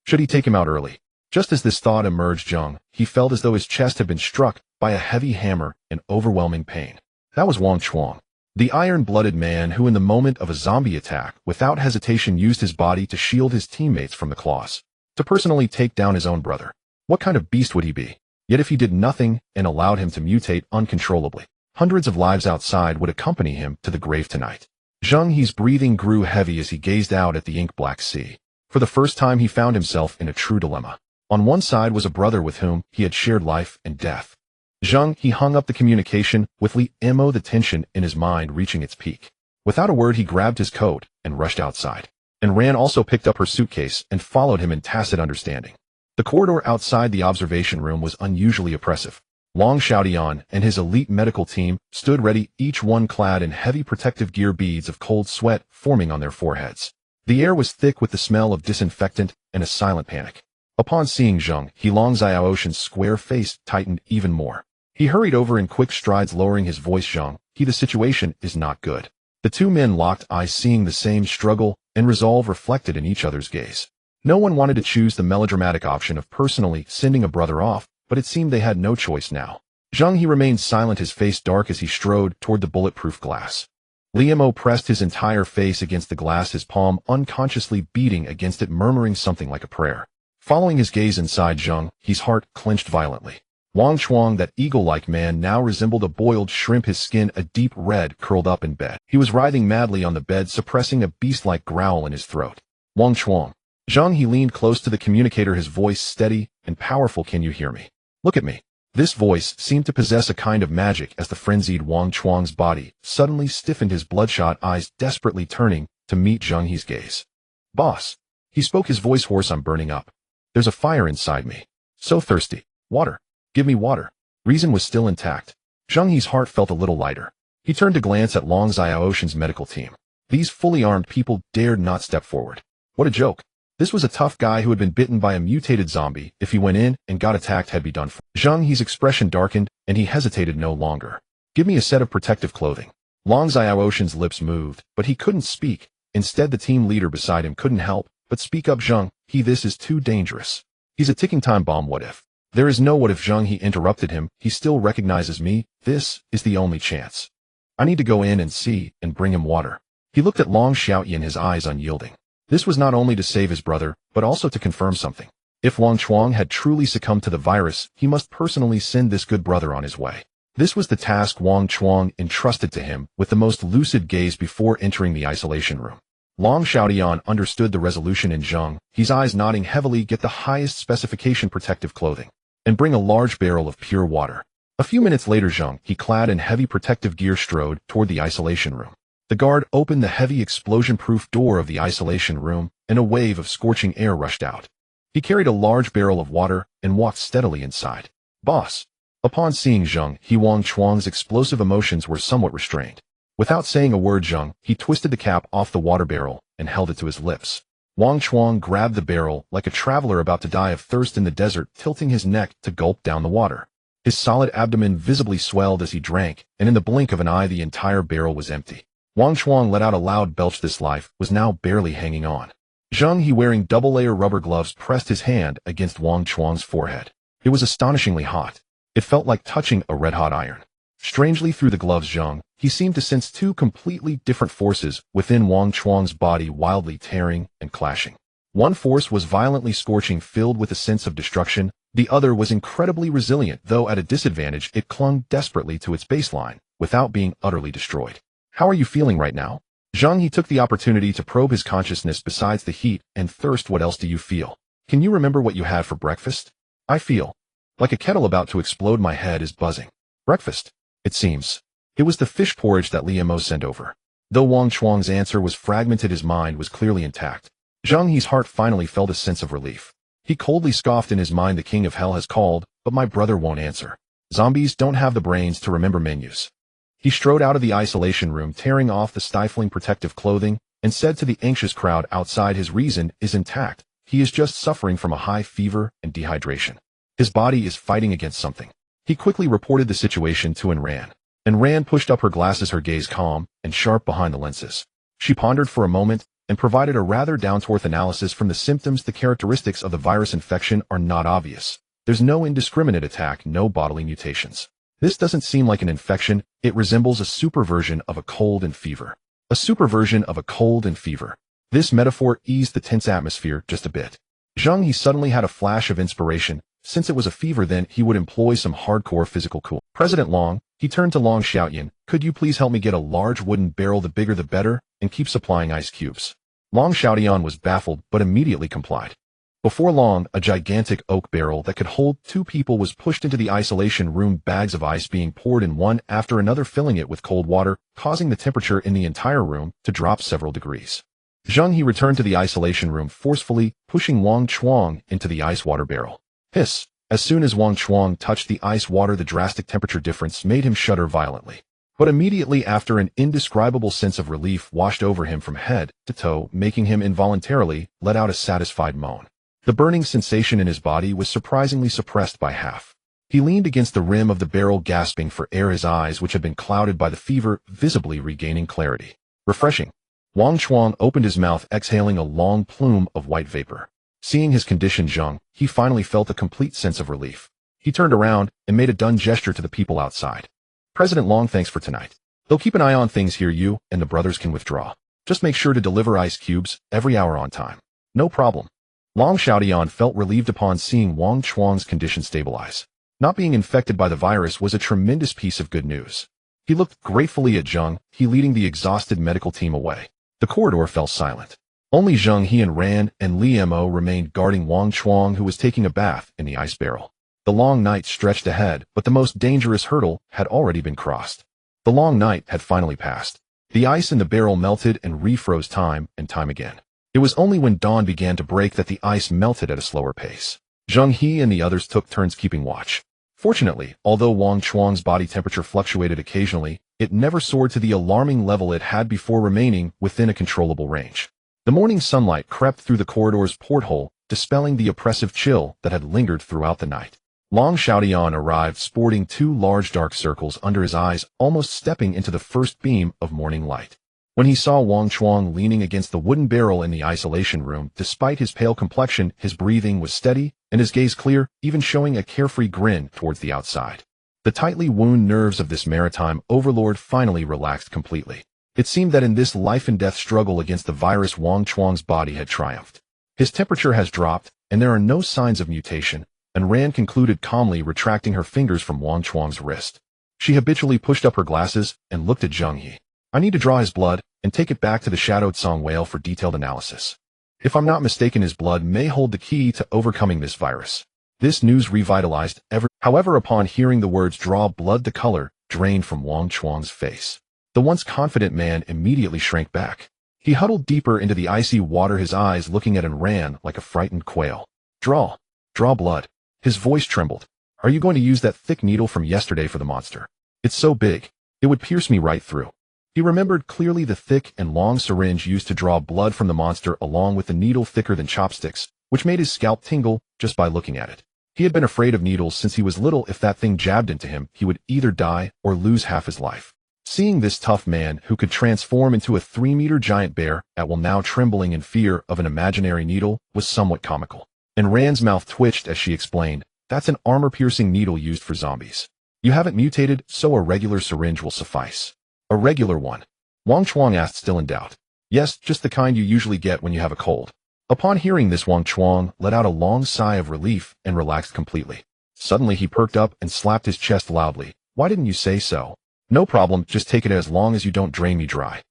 Should he take him out early? Just as this thought emerged, Zheng He felt as though his chest had been struck by a heavy hammer in overwhelming pain. That was Wang Chuang, the iron-blooded man who in the moment of a zombie attack, without hesitation, used his body to shield his teammates from the claws, to personally take down his own brother. What kind of beast would he be? Yet if he did nothing and allowed him to mutate uncontrollably, hundreds of lives outside would accompany him to the grave tonight. Zheng He's breathing grew heavy as he gazed out at the ink-black sea. For the first time, he found himself in a true dilemma. On one side was a brother with whom he had shared life and death. Zheng He hung up the communication with Limo, the tension in his mind reaching its peak. Without a word, he grabbed his coat and rushed outside. And Ran also picked up her suitcase and followed him in tacit understanding. The corridor outside the observation room was unusually oppressive. Wang Xiaodian and his elite medical team stood ready, each one clad in heavy protective gear, beads of cold sweat forming on their foreheads. The air was thick with the smell of disinfectant and a silent panic. Upon seeing Zheng He, Long Xiaoshan's square face tightened even more. He hurried over in quick strides, lowering his voice. "Zheng He, the situation is not good." The two men locked eyes, seeing the same struggle and resolve reflected in each other's gaze. No one wanted to choose the melodramatic option of personally sending a brother off, but it seemed they had no choice now. Zheng He remained silent, his face dark as he strode toward the bulletproof glass. Limo pressed his entire face against the glass, his palm unconsciously beating against it, murmuring something like a prayer. Following his gaze inside Zheng He's heart clenched violently. Wang Chuang, that eagle-like man, now resembled a boiled shrimp, his skin a deep red, curled up in bed. He was writhing madly on the bed, suppressing a beast-like growl in his throat. "Wang Chuang." Zheng He leaned close to the communicator, his voice steady and powerful. "Can you hear me? Look at me." This voice seemed to possess a kind of magic as the frenzied Wang Chuang's body suddenly stiffened, his bloodshot eyes desperately turning to meet Zheng He's gaze. "Boss," he spoke, his voice hoarse, "I'm burning up. There's a fire inside me. So thirsty. Water. Give me water." Reason was still intact. Zheng He's heart felt a little lighter. He turned to glance at Long Xiaoshan's medical team. These fully armed people dared not step forward. What a joke. This was a tough guy who had been bitten by a mutated zombie. If he went in and got attacked, had be done for. Zheng He's expression darkened, and he hesitated no longer. "Give me a set of protective clothing." Long Xiaoshan's lips moved, but he couldn't speak. Instead, the team leader beside him couldn't help but speak up. "Zheng He, this is too dangerous. He's a ticking time bomb. What if?" "There is no what if," Zheng He interrupted him. "He still recognizes me. This is the only chance. I need to go in and see and bring him water." He looked at Long Xiaoyan, his eyes unyielding. This was not only to save his brother, but also to confirm something. If Wang Chuang had truly succumbed to the virus, he must personally send this good brother on his way. This was the task Wang Chuang entrusted to him with the most lucid gaze before entering the isolation room. Long Xiaoyan understood the resolution in Zheng, his eyes nodding heavily. "Get the highest specification protective clothing, and bring a large barrel of pure water." A few minutes later, Zheng He, clad in heavy protective gear, strode toward the isolation room. The guard opened the heavy explosion-proof door of the isolation room, and a wave of scorching air rushed out. He carried a large barrel of water and walked steadily inside. "Boss." Upon seeing Zheng He, Wang Chuang's explosive emotions were somewhat restrained. Without saying a word, Zheng He twisted the cap off the water barrel and held it to his lips. Wang Chuang grabbed the barrel like a traveler about to die of thirst in the desert, tilting his neck to gulp down the water. His solid abdomen visibly swelled as he drank, and in the blink of an eye the entire barrel was empty. Wang Chuang let out a loud belch. This life was now barely hanging on. Zheng He, wearing double-layer rubber gloves, pressed his hand against Wang Chuang's forehead. It was astonishingly hot. It felt like touching a red-hot iron. Strangely, through the gloves, Zheng He seemed to sense two completely different forces within Wang Chuang's body, wildly tearing and clashing. One force was violently scorching, filled with a sense of destruction. The other was incredibly resilient, though at a disadvantage. It clung desperately to its baseline, without being utterly destroyed. "How are you feeling right now?" Zheng He took the opportunity to probe his consciousness. "Besides the heat and thirst, what else do you feel? Can you remember what you had for breakfast?" "I feel like a kettle about to explode. My head is buzzing." "Breakfast?" "It seems it was the fish porridge that Liemo sent over." Though Wang Chuang's answer was fragmented, his mind was clearly intact. Zheng He's heart finally felt a sense of relief. He coldly scoffed in his mind, "The king of hell has called, but my brother won't answer. Zombies don't have the brains to remember menus." He strode out of the isolation room, tearing off the stifling protective clothing, and said to the anxious crowd outside, "His reason is intact. He is just suffering from a high fever and dehydration. His body is fighting against something." He quickly reported the situation to Ran. Ran pushed up her glasses, her gaze calm and sharp behind the lenses. She pondered for a moment and provided a rather down-to-earth analysis. "From the symptoms, the characteristics of the virus infection are not obvious. There's no indiscriminate attack, no bodily mutations. This doesn't seem like an infection. It resembles a superversion of a cold and fever." A superversion of a cold and fever. This metaphor eased the tense atmosphere just a bit. Zheng He suddenly had a flash of inspiration. Since it was a fever, then he would employ some hardcore physical cool. "President Long," he turned to Long Xiaoyan, "could you please help me get a large wooden barrel, the bigger the better, and keep supplying ice cubes?" Long Xiaoyan was baffled, but immediately complied. Before long, a gigantic oak barrel that could hold 2 people was pushed into the isolation room, bags of ice being poured in one after another, filling it with cold water, causing the temperature in the entire room to drop several degrees. Zheng He returned to the isolation room forcefully, pushing Wang Chuang into the ice water barrel. Hiss! As soon as Wang Chuang touched the ice water, the drastic temperature difference made him shudder violently. But immediately after, an indescribable sense of relief washed over him from head to toe, making him involuntarily let out a satisfied moan. The burning sensation in his body was surprisingly suppressed by half. He leaned against the rim of the barrel, gasping for air, his eyes, which had been clouded by the fever, visibly regaining clarity. Refreshing. Wang Chuang opened his mouth, exhaling a long plume of white vapor. Seeing his condition, Zheng He finally felt a complete sense of relief. He turned around and made a done gesture to the people outside. "President Long, thanks for tonight. They'll keep an eye on things here. You and the brothers can withdraw. Just make sure to deliver ice cubes every hour on time." "No problem." Long Xiaoyan felt relieved upon seeing Wang Chuang's condition stabilize. Not being infected by the virus was a tremendous piece of good news. He looked gratefully at Zheng He, leading the exhausted medical team away. The corridor fell silent. Only Zheng He and Ran and Liemo remained guarding Wang Chuang, who was taking a bath in the ice barrel. The long night stretched ahead, but the most dangerous hurdle had already been crossed. The long night had finally passed. The ice in the barrel melted and refroze time and time again. It was only when dawn began to break that the ice melted at a slower pace. Zheng He and the others took turns keeping watch. Fortunately, although Wang Chuang's body temperature fluctuated occasionally, it never soared to the alarming level it had before, remaining within a controllable range. The morning sunlight crept through the corridor's porthole, dispelling the oppressive chill that had lingered throughout the night. Long Xiaotian arrived sporting 2 large dark circles under his eyes, almost stepping into the first beam of morning light. When he saw Wang Chuang leaning against the wooden barrel in the isolation room, despite his pale complexion, his breathing was steady and his gaze clear, even showing a carefree grin towards the outside. The tightly wound nerves of this maritime overlord finally relaxed completely. It seemed that in this life-and-death struggle against the virus, Wang Chuang's body had triumphed. His temperature has dropped, and there are no signs of mutation, and Ran concluded calmly, retracting her fingers from Wang Chuang's wrist. She habitually pushed up her glasses and looked at Zheng He. I need to draw his blood and take it back to the shadowed song whale for detailed analysis. If I'm not mistaken, his blood may hold the key to overcoming this virus. This news revitalized However, upon hearing the words draw blood, the color drained from Wang Chuang's face. The once confident man immediately shrank back. He huddled deeper into the icy water, his eyes looking at and ran like a frightened quail. Draw blood. His voice trembled. Are you going to use that thick needle from yesterday for the monster? It's so big. It would pierce me right through. He remembered clearly the thick and long syringe used to draw blood from the monster, along with the needle thicker than chopsticks, which made his scalp tingle just by looking at it. He had been afraid of needles since he was little. If that thing jabbed into him, he would either die or lose half his life. Seeing this tough man who could transform into a 3-meter giant bear at will now trembling in fear of an imaginary needle was somewhat comical. And Rand's mouth twitched as she explained, "That's an armor-piercing needle used for zombies. You haven't mutated, so a regular syringe will suffice." "A regular one?" Wang Chuang asked, still in doubt. "Yes, just the kind you usually get when you have a cold." Upon hearing this, Wang Chuang let out a long sigh of relief and relaxed completely. Suddenly he perked up and slapped his chest loudly. "Why didn't you say so?" "No problem, just take it as long as you don't drain me dry."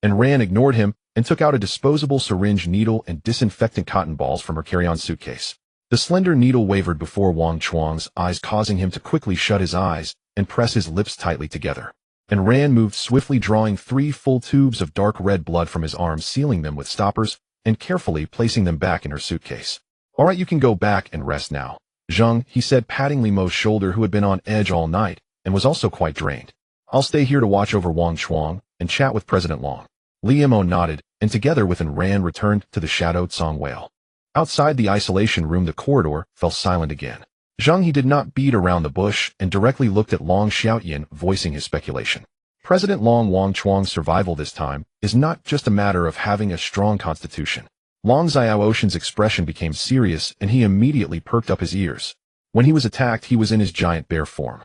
And Ran ignored him and took out a disposable syringe, needle, and disinfectant cotton balls from her carry-on suitcase. The slender needle wavered before Wang Chuang's eyes, causing him to quickly shut his eyes and press his lips tightly together. And Ran moved swiftly, drawing 3 full tubes of dark red blood from his arms, sealing them with stoppers, and carefully placing them back in her suitcase. "All right, you can go back and rest now." "Zheng," he said, patting Li Mo's shoulder, who had been on edge all night and was also quite drained. "I'll stay here to watch over Wang Chuang and chat with President Long." Li Mo nodded, and together with Ran returned to the shadowed song whale. Outside the isolation room, the corridor fell silent again. Zheng He did not beat around the bush and directly looked at Long Xiaotian, voicing his speculation. President Long, Wang Chuang's survival this time is not just a matter of having a strong constitution. Long Xiaoshan's expression became serious, and he immediately perked up his ears. When he was attacked, he was in his giant bear form.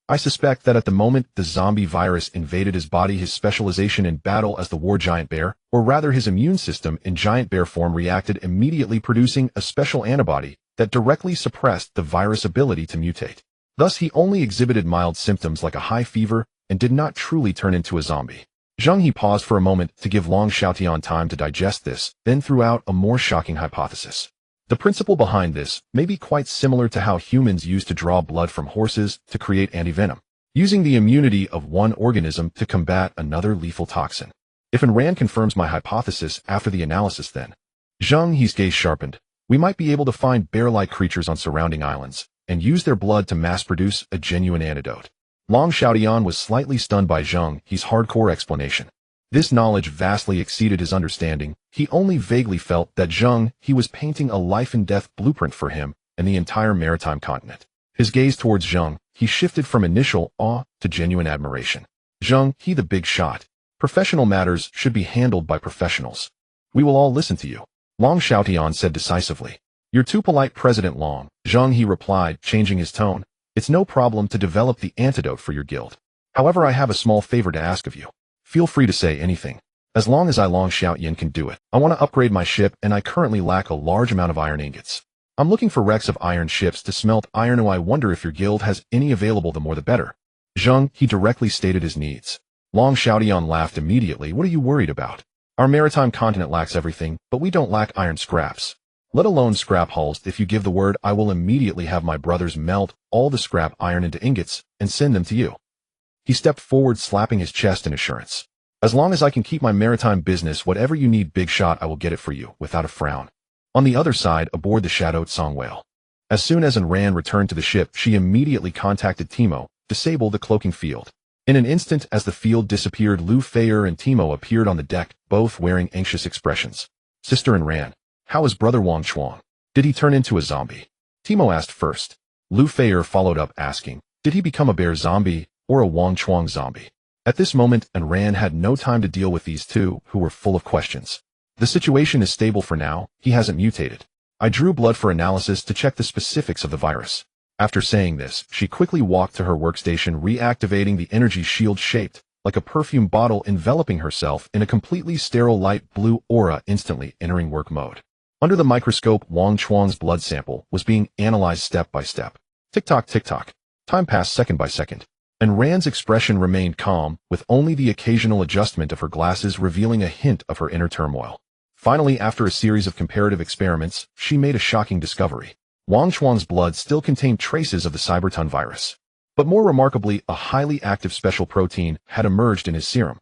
I suspect that at the moment the zombie virus invaded his body, his specialization in battle as the war giant bear, or rather his immune system in giant bear form, reacted immediately, producing a special antibody that directly suppressed the virus' ability to mutate. Thus he only exhibited mild symptoms like a high fever and did not truly turn into a zombie. Zheng He paused for a moment to give Long Xiaotian time to digest this, then threw out a more shocking hypothesis. The principle behind this may be quite similar to how humans used to draw blood from horses to create antivenom, using the immunity of one organism to combat another lethal toxin. If Ran confirms my hypothesis after the analysis, then Zheng He's gaze sharpened. We might be able to find bear-like creatures on surrounding islands and use their blood to mass-produce a genuine antidote. Long Xiaotian was slightly stunned by Zheng He's hardcore explanation. This knowledge vastly exceeded his understanding. He only vaguely felt that Zheng He was painting a life-and-death blueprint for him and the entire maritime continent. His gaze towards Zheng He shifted from initial awe to genuine admiration. Zheng He, the big shot. Professional matters should be handled by professionals. We will all listen to you, Long Xiaotian said decisively. You're too polite, President Long, Zheng He replied, changing his tone. It's no problem to develop the antidote for your guild. However, I have a small favor to ask of you. Feel free to say anything. As long as I, Long Xiaotian, can do it. I want to upgrade my ship, and I currently lack a large amount of iron ingots. I'm looking for wrecks of iron ships to smelt iron. I wonder if your guild has any available. The more the better. Zheng He directly stated his needs. Long Xiaotian laughed immediately. What are you worried about? Our maritime continent lacks everything, but we don't lack iron scraps. Let alone scrap hulls. If you give the word, I will immediately have my brothers melt all the scrap iron into ingots and send them to you. He stepped forward, slapping his chest in assurance. As long as I can keep my maritime business, whatever you need, big shot, I will get it for you, without a frown. On the other side, aboard the shadowed Song Whale. As soon as Ran returned to the ship, she immediately contacted Timo, disable the cloaking field. In an instant, as the field disappeared, Lu Feier and Timo appeared on the deck, both wearing anxious expressions. Sister Ran, how is brother Wang Chuang? Did he turn into a zombie? Timo asked first. Lu Feier followed up, asking, did he become a bear zombie or a Wang Chuang zombie? At this moment, Ran had no time to deal with these two, who were full of questions. The situation is stable for now, he hasn't mutated. I drew blood for analysis to check the specifics of the virus. After saying this, she quickly walked to her workstation, reactivating the energy shield shaped like a perfume bottle, enveloping herself in a completely sterile light blue aura, instantly entering work mode. Under the microscope, Wang Chuang's blood sample was being analyzed step by step. Tick-tock, tick-tock. Time passed second by second. And Rand's expression remained calm, with only the occasional adjustment of her glasses revealing a hint of her inner turmoil. Finally, after a series of comparative experiments, she made a shocking discovery. Wang Chuang's blood still contained traces of the Cyberton virus. But more remarkably, a highly active special protein had emerged in his serum.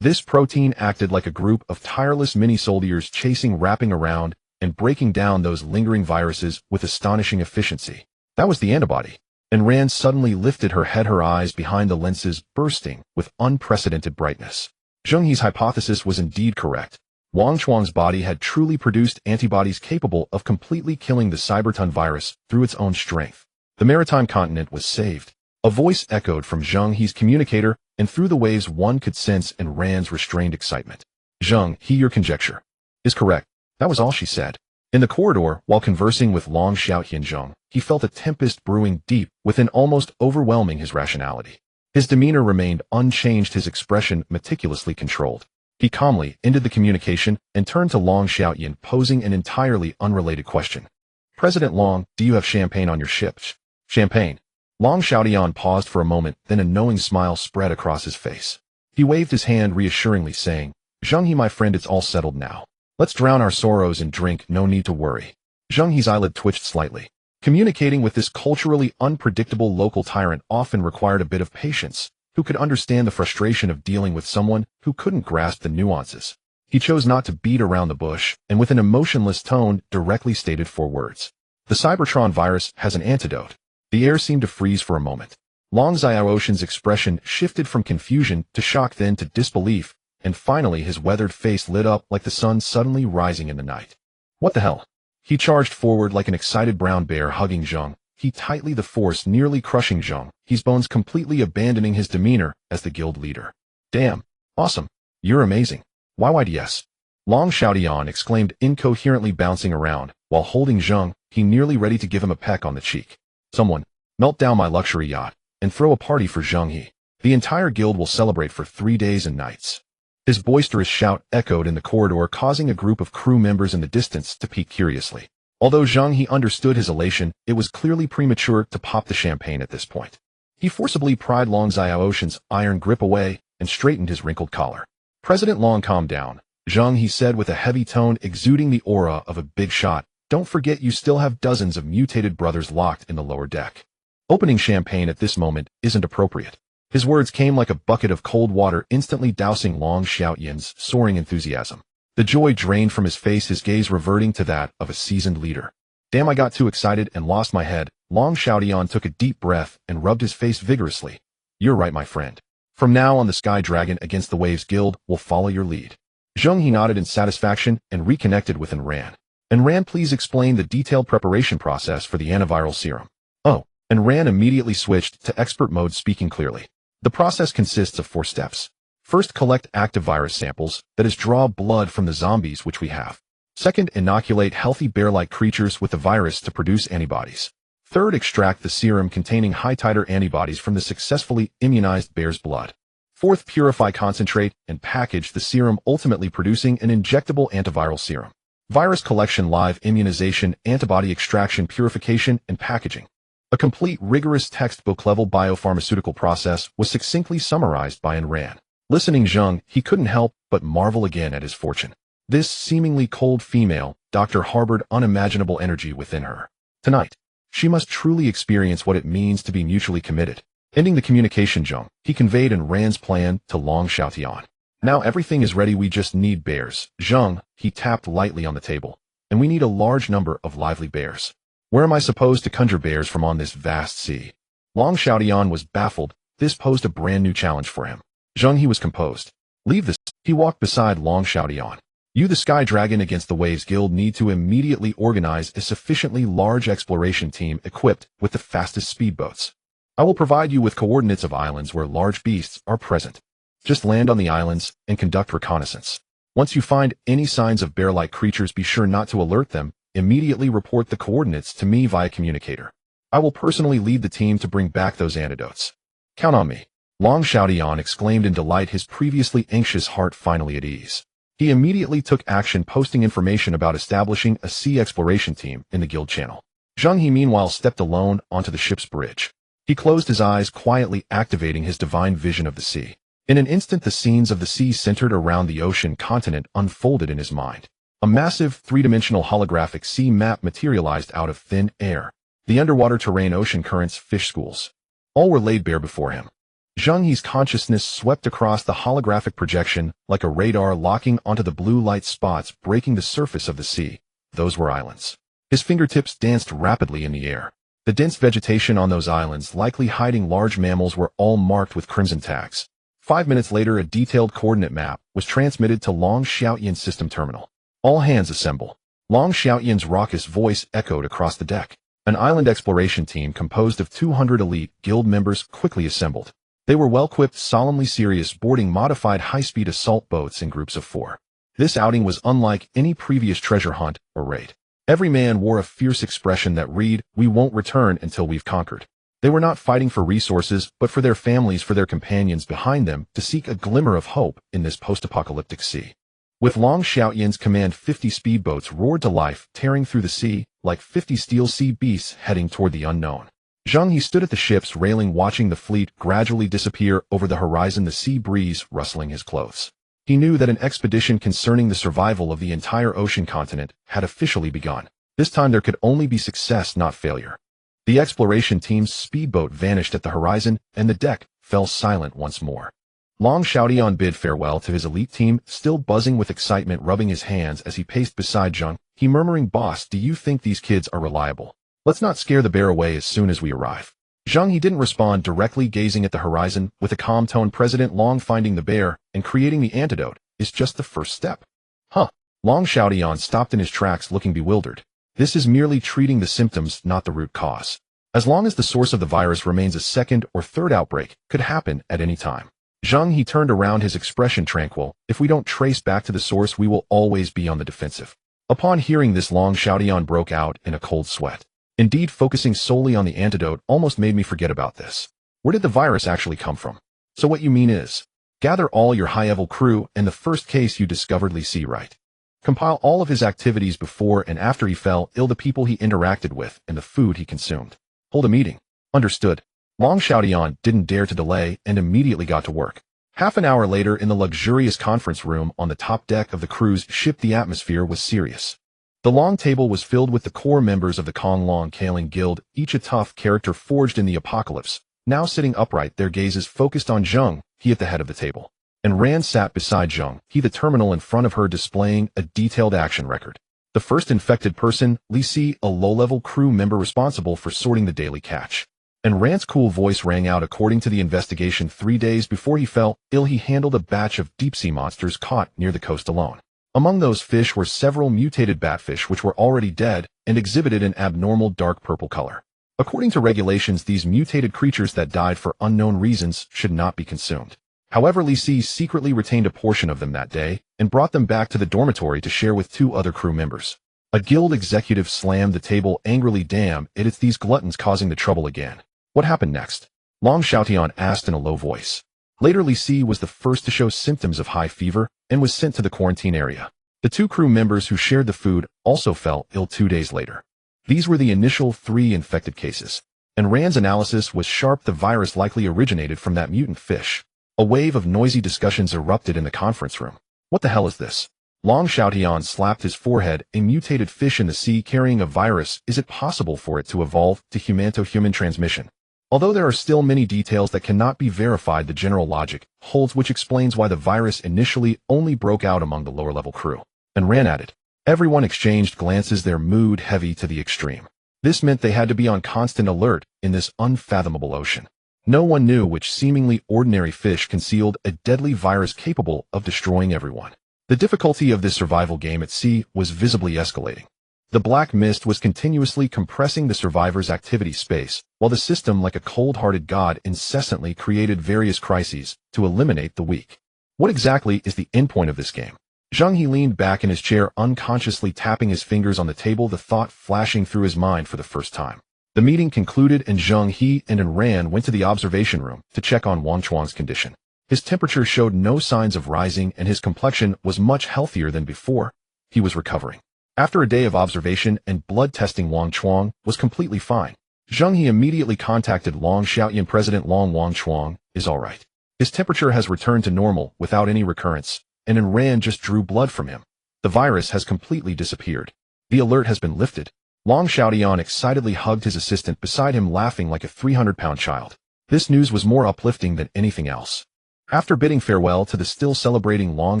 This protein acted like a group of tireless mini-soldiers wrapping around and breaking down those lingering viruses with astonishing efficiency. That was the antibody. And Rand suddenly lifted her head, her eyes behind the lenses bursting with unprecedented brightness. Zheng He's hypothesis was indeed correct. Wang Chuang's body had truly produced antibodies capable of completely killing the Cyberton virus through its own strength. The maritime continent was saved. A voice echoed from Zheng He's communicator, and through the waves one could sense in Rand's restrained excitement. Zheng He, your conjecture is correct. That was all she said. In the corridor, while conversing with Long Xiaotian Zheng, he felt a tempest brewing deep within, almost overwhelming his rationality. His demeanor remained unchanged, his expression meticulously controlled. He calmly ended the communication and turned to Long Xiaotian, posing an entirely unrelated question. President Long, do you have champagne on your ship? Champagne. Long Xiaotian paused for a moment, then a knowing smile spread across his face. He waved his hand reassuringly, saying, Zheng He, my friend, it's all settled now. Let's drown our sorrows and drink, no need to worry. Zheng He's eyelid twitched slightly. Communicating with this culturally unpredictable local tyrant often required a bit of patience, who could understand the frustration of dealing with someone who couldn't grasp the nuances. He chose not to beat around the bush, and with an emotionless tone directly stated 4 words. The Cybertron virus has an antidote. The air seemed to freeze for a moment. Long Xiaotian's expression shifted from confusion to shock, then to disbelief, and finally his weathered face lit up like the sun suddenly rising in the night. What the hell? He charged forward like an excited brown bear, hugging Zheng He tightly, the force nearly crushing Zheng He's bones, completely abandoning his demeanor as the guild leader. Damn. Awesome. You're amazing. Why yes. Long Xiaotian exclaimed incoherently, bouncing around, while holding Zheng He, nearly ready to give him a peck on the cheek. Someone, melt down my luxury yacht, and throw a party for Zheng He. The entire guild will celebrate for 3 days and nights. His boisterous shout echoed in the corridor, causing a group of crew members in the distance to peek curiously. Although Zheng He understood his elation, it was clearly premature to pop the champagne at this point. He forcibly pried Long Xiaotian's iron grip away and straightened his wrinkled collar. President Long, calm down, Zheng He said with a heavy tone exuding the aura of a big shot. Don't forget you still have dozens of mutated brothers locked in the lower deck. Opening champagne at this moment isn't appropriate. His words came like a bucket of cold water, instantly dousing Long Xiaotian's soaring enthusiasm. The joy drained from his face, his gaze reverting to that of a seasoned leader. Damn, I got too excited and lost my head. Long Xiaotian took a deep breath and rubbed his face vigorously. You're right, my friend. From now on, the Sky Dragon against the Waves Guild will follow your lead. Zheng He nodded in satisfaction and reconnected with Ran. Ran, please explain the detailed preparation process for the antiviral serum. Oh, Ran immediately switched to expert mode, speaking clearly. The process consists of 4 steps. First, collect active virus samples, that is, draw blood from the zombies which we have. Second, inoculate healthy bear-like creatures with the virus to produce antibodies. Third, extract the serum containing high-titer antibodies from the successfully immunized bear's blood. Fourth, purify, concentrate, and package the serum, ultimately producing an injectable antiviral serum. Virus collection, live immunization, antibody extraction, purification, and packaging. A complete, rigorous textbook-level biopharmaceutical process was succinctly summarized by Ran. Listening Zheng, he couldn't help but marvel again at his fortune. This seemingly cold female doctor harbored unimaginable energy within her. Tonight, she must truly experience what it means to be mutually committed. Ending the communication, Zheng He conveyed in Rand's plan to Long Xiaotian. Now everything is ready, we just need bears. Zheng He tapped lightly on the table. And we need a large number of lively bears. Where am I supposed to conjure bears from on this vast sea? Long Xiaotian was baffled. This posed a brand new challenge for him. Zheng He was composed. Leave this. He walked beside Long Xiaotian. You, the Sky Dragon against the Waves Guild, need to immediately organize a sufficiently large exploration team equipped with the fastest speedboats. I will provide you with coordinates of islands where large beasts are present. Just land on the islands and conduct reconnaissance. Once you find any signs of bear-like creatures, be sure not to alert them. Immediately report the coordinates to me via communicator. I will personally lead the team to bring back those antidotes. Count on me. Long Xiaotian exclaimed in delight, his previously anxious heart finally at ease. He immediately took action, posting information about establishing a sea exploration team in the guild channel. Zheng He meanwhile stepped alone onto the ship's bridge. He closed his eyes, quietly activating his divine vision of the sea. In an instant, the scenes of the sea centered around the ocean continent unfolded in his mind. A massive, three-dimensional holographic sea map materialized out of thin air. The underwater terrain, ocean currents, fish schools. All were laid bare before him. Zheng He's consciousness swept across the holographic projection like a radar, locking onto the blue light spots breaking the surface of the sea. Those were islands. His fingertips danced rapidly in the air. The dense vegetation on those islands, likely hiding large mammals, were all marked with crimson tags. 5 minutes later, a detailed coordinate map was transmitted to Long Xiaotian's system terminal. All hands assemble. Long Xiaotian's raucous voice echoed across the deck. An island exploration team composed of 200 elite guild members quickly assembled. They were well-equipped, solemnly serious, boarding modified high-speed assault boats in groups of 4. This outing was unlike any previous treasure hunt or raid. Every man wore a fierce expression that read, "We won't return until we've conquered." They were not fighting for resources, but for their families, for their companions behind them, to seek a glimmer of hope in this post-apocalyptic sea. With Long Xiaotian's command, 50 speedboats roared to life, tearing through the sea like 50 steel sea beasts heading toward the unknown. Zheng He stood at the ship's railing, watching the fleet gradually disappear over the horizon, the sea breeze rustling his clothes. He knew that an expedition concerning the survival of the entire ocean continent had officially begun. This time there could only be success, not failure. The exploration team's speedboat vanished at the horizon, and the deck fell silent once more. Long Xiaotian bid farewell to his elite team, still buzzing with excitement, rubbing his hands as he paced beside Zheng He, murmuring, "Boss, do you think these kids are reliable? Let's not scare the bear away as soon as we arrive." Zheng He didn't respond directly, gazing at the horizon with a calm tone. "President Long, finding the bear and creating the antidote is just the first step." Huh? Long Xiaotian stopped in his tracks, looking bewildered. This is merely treating the symptoms, not the root cause. As long as the source of the virus remains, a second or third outbreak could happen at any time. Zheng He turned around, his expression tranquil. "If we don't trace back to the source, we will always be on the defensive." Upon hearing this, Long Xiaotian broke out in a cold sweat. Indeed, focusing solely on the antidote almost made me forget about this. Where did the virus actually come from? So what you mean is, gather all your high-level crew and the first case you discovered, Li Si, right? Compile all of his activities before and after he fell ill, the people he interacted with, and the food he consumed. Hold a meeting. Understood. Long Xiaotian didn't dare to delay and immediately got to work. Half an hour later, in the luxurious conference room on the top deck of the cruise ship, the atmosphere was serious. The long table was filled with the core members of the Kong Long Kaling Guild, each a tough character forged in the apocalypse, now sitting upright, their gazes focused on Zheng He at the head of the table. And Rand sat beside Zheng He, the terminal in front of her, displaying a detailed action record. The first infected person, Li Si, a low-level crew member responsible for sorting the daily catch. And Rand's cool voice rang out. According to the investigation, 3 days before he fell ill, he handled a batch of deep-sea monsters caught near the coast alone. Among those fish were several mutated batfish which were already dead and exhibited an abnormal dark purple color. According to regulations, these mutated creatures that died for unknown reasons should not be consumed. However, Li Si secretly retained a portion of them that day and brought them back to the dormitory to share with 2 other crew members. A guild executive slammed the table angrily. "Damn, it's these gluttons causing the trouble again." "What happened next?" Long Xiaotian asked in a low voice. Later, Li Si was the first to show symptoms of high fever and was sent to the quarantine area. The 2 crew members who shared the food also fell ill 2 days later. These were the initial 3 infected cases. And Rand's analysis was sharp. The virus likely originated from that mutant fish. A wave of noisy discussions erupted in the conference room. "What the hell is this? Long Xiaotian slapped his forehead. A mutated fish in the sea carrying a virus. Is it possible for it to evolve to human-to-human transmission? Although there are still many details that cannot be verified, the general logic holds, which explains why the virus initially only broke out among the lower-level crew and ran at it. Everyone exchanged glances, their mood heavy to the extreme. This meant they had to be on constant alert in this unfathomable ocean. No one knew which seemingly ordinary fish concealed a deadly virus capable of destroying everyone. The difficulty of this survival game at sea was visibly escalating. The black mist was continuously compressing the survivors' activity space, while the system, like a cold-hearted god, incessantly created various crises to eliminate the weak. What exactly is the endpoint of this game? Zheng He leaned back in his chair, unconsciously tapping his fingers on the table, the thought flashing through his mind for the first time. The meeting concluded and Zheng He and Ran went to the observation room to check on Wang Chuang's condition. His temperature showed no signs of rising and his complexion was much healthier than before. He was recovering. After a day of observation and blood testing, Wang Chuang was completely fine. Zheng He immediately contacted Long Xiaotian. President Long, Wang Chuang is all right. His temperature has returned to normal without any recurrence, and Ran just drew blood from him. The virus has completely disappeared. The alert has been lifted. Long Xiaotian excitedly hugged his assistant beside him, laughing like a 300-pound child. This news was more uplifting than anything else. After bidding farewell to the still celebrating Long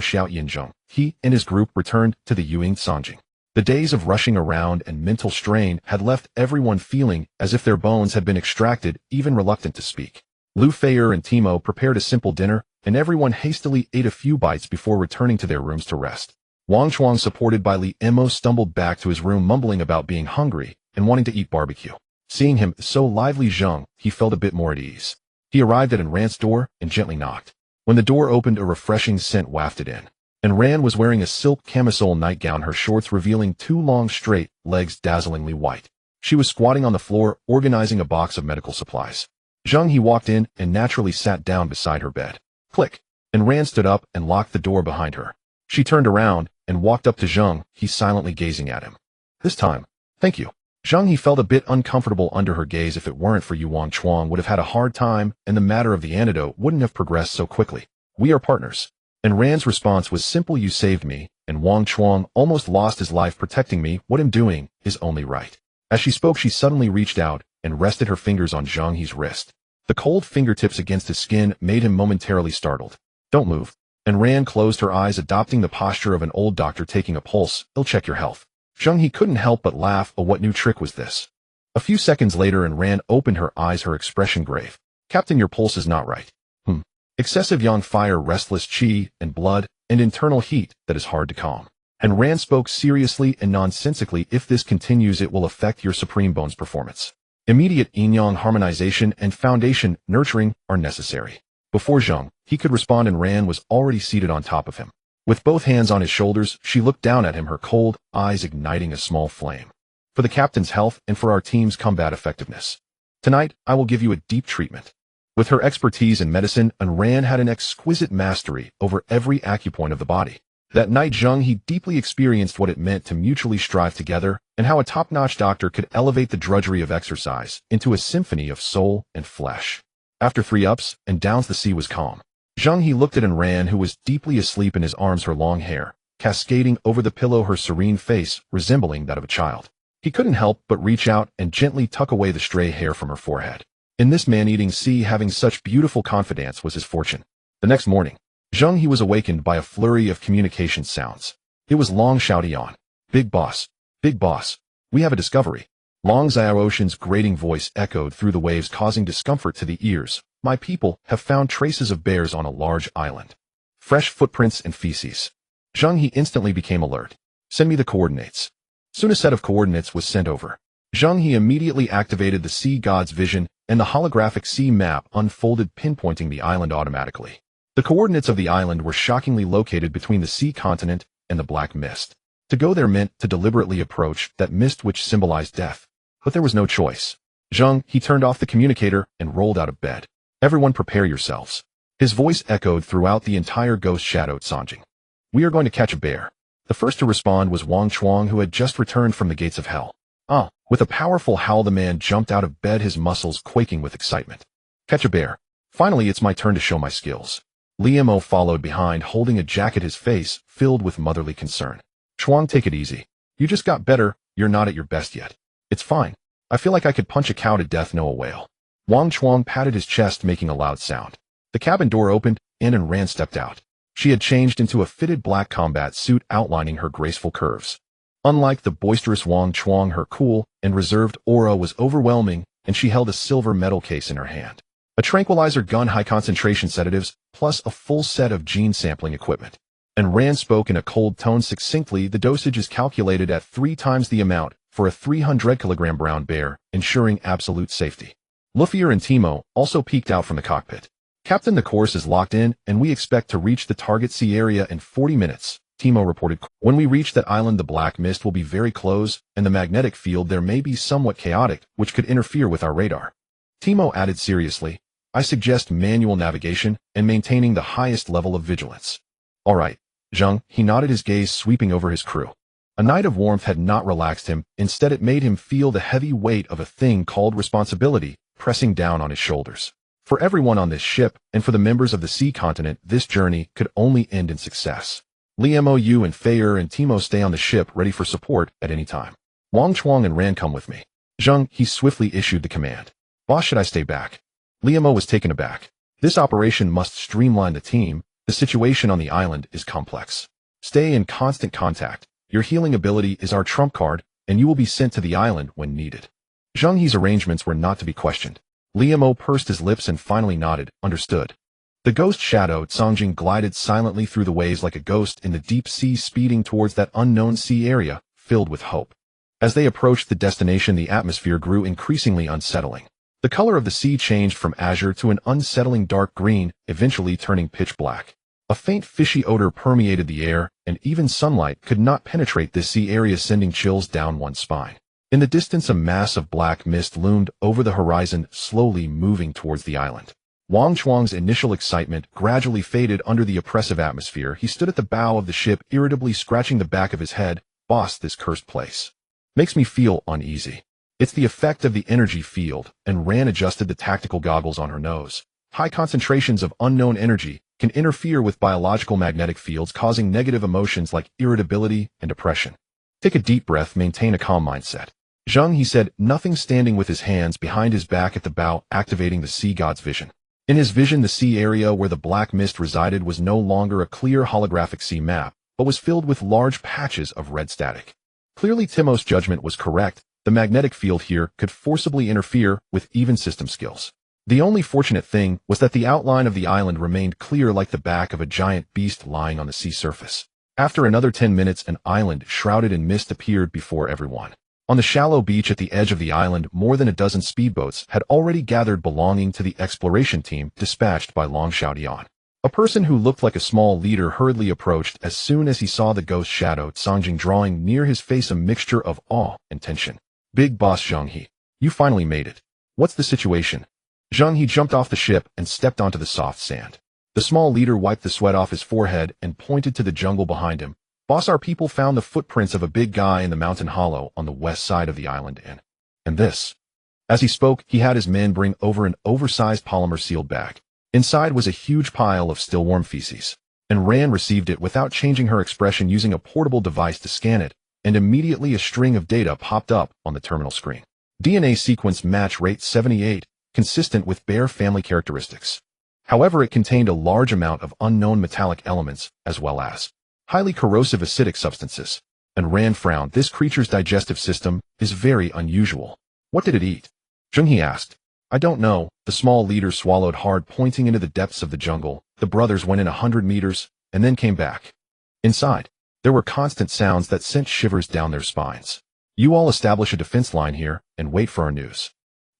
Xiaotian, Zheng He and his group returned to the Yuing Sanjing. The days of rushing around and mental strain had left everyone feeling as if their bones had been extracted, even reluctant to speak. Lu Feier and Timo prepared a simple dinner, and everyone hastily ate a few bites before returning to their rooms to rest. Wang Chuang, supported by Li Emo, stumbled back to his room mumbling about being hungry and wanting to eat barbecue. Seeing him so lively, Zheng He felt a bit more at ease. He arrived at Ran's door and gently knocked. When the door opened, a refreshing scent wafted in. Ran was wearing a silk camisole nightgown, her shorts revealing two long straight legs dazzlingly white. She was squatting on the floor, organizing a box of medical supplies. Zheng He walked in and naturally sat down beside her bed. Click! Ran stood up and locked the door behind her. She turned around and walked up to Zheng He, silently gazing at him. This time, thank you. Zheng He felt a bit uncomfortable under her gaze. If it weren't for you, Wang Chuang would have had a hard time, and the matter of the antidote wouldn't have progressed so quickly. We are partners. And Ran's response was simple: you saved me, and Wang Chuang almost lost his life protecting me. What I'm doing is only right. As she spoke, she suddenly reached out and rested her fingers on Zheng He's wrist. The cold fingertips against his skin made him momentarily startled. Don't move. And Ran closed her eyes, adopting the posture of an old doctor taking a pulse. He'll check your health. Zheng He couldn't help but laugh. Oh, what new trick was this? A few seconds later, and Ran opened her eyes, her expression grave. Captain, your pulse is not right. Excessive yang fire, restless qi, and blood, and internal heat that is hard to calm. And Ran spoke seriously and nonsensically. If this continues, it will affect your supreme bones performance. Immediate yin-yang harmonization and foundation nurturing are necessary. Before Zheng He could respond, and Ran was already seated on top of him. With both hands on his shoulders, she looked down at him, her cold eyes igniting a small flame. For the captain's health and for our team's combat effectiveness, tonight I will give you a deep treatment. With her expertise in medicine, Ran had an exquisite mastery over every acupoint of the body. That night, Zheng He deeply experienced what it meant to mutually strive together, and how a top-notch doctor could elevate the drudgery of exercise into a symphony of soul and flesh. After 3 ups and downs, the sea was calm. Zheng He looked at Ran, who was deeply asleep in his arms, her long hair cascading over the pillow, her serene face resembling that of a child. He couldn't help but reach out and gently tuck away the stray hair from her forehead. In this man-eating sea, having such beautiful confidence was his fortune. The next morning, Zheng He was awakened by a flurry of communication sounds. It was Long Xiaotian. Big boss, we have a discovery. Long Xiaotian's grating voice echoed through the waves, causing discomfort to the ears. My people have found traces of bears on a large island. Fresh footprints and feces. Zheng He instantly became alert. Send me the coordinates. Soon a set of coordinates was sent over. Zheng He immediately activated the sea god's vision, and the holographic sea map unfolded, pinpointing the island automatically. The coordinates of the island were shockingly located between the sea continent and the black mist. To go there meant to deliberately approach that mist which symbolized death. But there was no choice. Zheng He turned off the communicator and rolled out of bed. Everyone prepare yourselves. His voice echoed throughout the entire ghost-shadowed Sanjing. We are going to catch a bear. The first to respond was Wang Chuang, who had just returned from the gates of hell. With a powerful howl, the man jumped out of bed, his muscles quaking with excitement. Catch a bear. Finally, it's my turn to show my skills. Liemo followed behind, holding a jacket, his face filled with motherly concern. Chuang, take it easy. You just got better, you're not at your best yet. It's fine. I feel like I could punch a cow to death, no a whale. Wang Chuang patted his chest, making a loud sound. The cabin door opened, and Ran stepped out. She had changed into a fitted black combat suit outlining her graceful curves. Unlike the boisterous Wang Chuang, her cool and reserved aura was overwhelming, and she held a silver metal case in her hand. A tranquilizer gun, high-concentration sedatives, plus a full set of gene sampling equipment. And Rand spoke in a cold tone succinctly, the dosage is calculated at 3 times the amount for a 300-kilogram brown bear, ensuring absolute safety. Luffy and Timo also peeked out from the cockpit. Captain, the course is locked in, and we expect to reach the target sea area in 40 minutes, Timo reported. When we reach that island, the black mist will be very close, and the magnetic field there may be somewhat chaotic, which could interfere with our radar. Timo added seriously, I suggest manual navigation and maintaining the highest level of vigilance. All right, Zheng, he nodded, his gaze sweeping over his crew. A night of warmth had not relaxed him, instead it made him feel the heavy weight of a thing called responsibility pressing down on his shoulders. For everyone on this ship, and for the members of the sea continent, this journey could only end in success. Liemo, you and Feier and Timo stay on the ship ready for support at any time. Wang Chuang and Ran come with me. Zheng, he swiftly issued the command. Boss, should I stay back? Liemo was taken aback. This operation must streamline the team. The situation on the island is complex. Stay in constant contact. Your healing ability is our trump card, and you will be sent to the island when needed. Zheng He's arrangements were not to be questioned. Liemo pursed his lips and finally nodded, understood. The ghost shadow Songjing glided silently through the waves like a ghost in the deep sea, speeding towards that unknown sea area, filled with hope. As they approached the destination, the atmosphere grew increasingly unsettling. The color of the sea changed from azure to an unsettling dark green, eventually turning pitch black. A faint fishy odor permeated the air, and even sunlight could not penetrate this sea area, sending chills down one's spine. In the distance, a mass of black mist loomed over the horizon, slowly moving towards the island. Wang Chuang's initial excitement gradually faded under the oppressive atmosphere. He stood at the bow of the ship, irritably scratching the back of his head. Boss, this cursed place makes me feel uneasy. It's the effect of the energy field, and Ran adjusted the tactical goggles on her nose. High concentrations of unknown energy can interfere with biological magnetic fields, causing negative emotions like irritability and depression. Take a deep breath, maintain a calm mindset. Zheng He said, nothing, standing with his hands behind his back at the bow, activating the sea god's vision. In his vision, the sea area where the black mist resided was no longer a clear holographic sea map, but was filled with large patches of red static. Clearly, Timo's judgment was correct. The magnetic field here could forcibly interfere with even system skills. The only fortunate thing was that the outline of the island remained clear, like the back of a giant beast lying on the sea surface. After another 10 minutes, an island shrouded in mist appeared before everyone. On the shallow beach at the edge of the island, more than a dozen speedboats had already gathered, belonging to the exploration team dispatched by Long Xiaodian. A person who looked like a small leader hurriedly approached as soon as he saw the ghost shadow Songjing drawing near his face, a mixture of awe and tension. Big boss Zheng He, you finally made it. What's the situation? Zheng He jumped off the ship and stepped onto the soft sand. The small leader wiped the sweat off his forehead and pointed to the jungle behind him. Boss, our people found the footprints of a big guy in the mountain hollow on the west side of the island, and this. As he spoke, he had his men bring over an oversized polymer sealed bag. Inside was a huge pile of still warm feces. And Ran received it without changing her expression, using a portable device to scan it, and immediately a string of data popped up on the terminal screen. DNA sequence match rate 78, consistent with bear family characteristics. However, it contained a large amount of unknown metallic elements, as well as highly corrosive acidic substances. And Rand frowned. This creature's digestive system is very unusual. What did it eat? Zheng He asked. I don't know. The small leader swallowed hard, pointing into the depths of the jungle. The brothers went in 100 meters, and then came back. Inside, there were constant sounds that sent shivers down their spines. You all establish a defense line here, and wait for our news.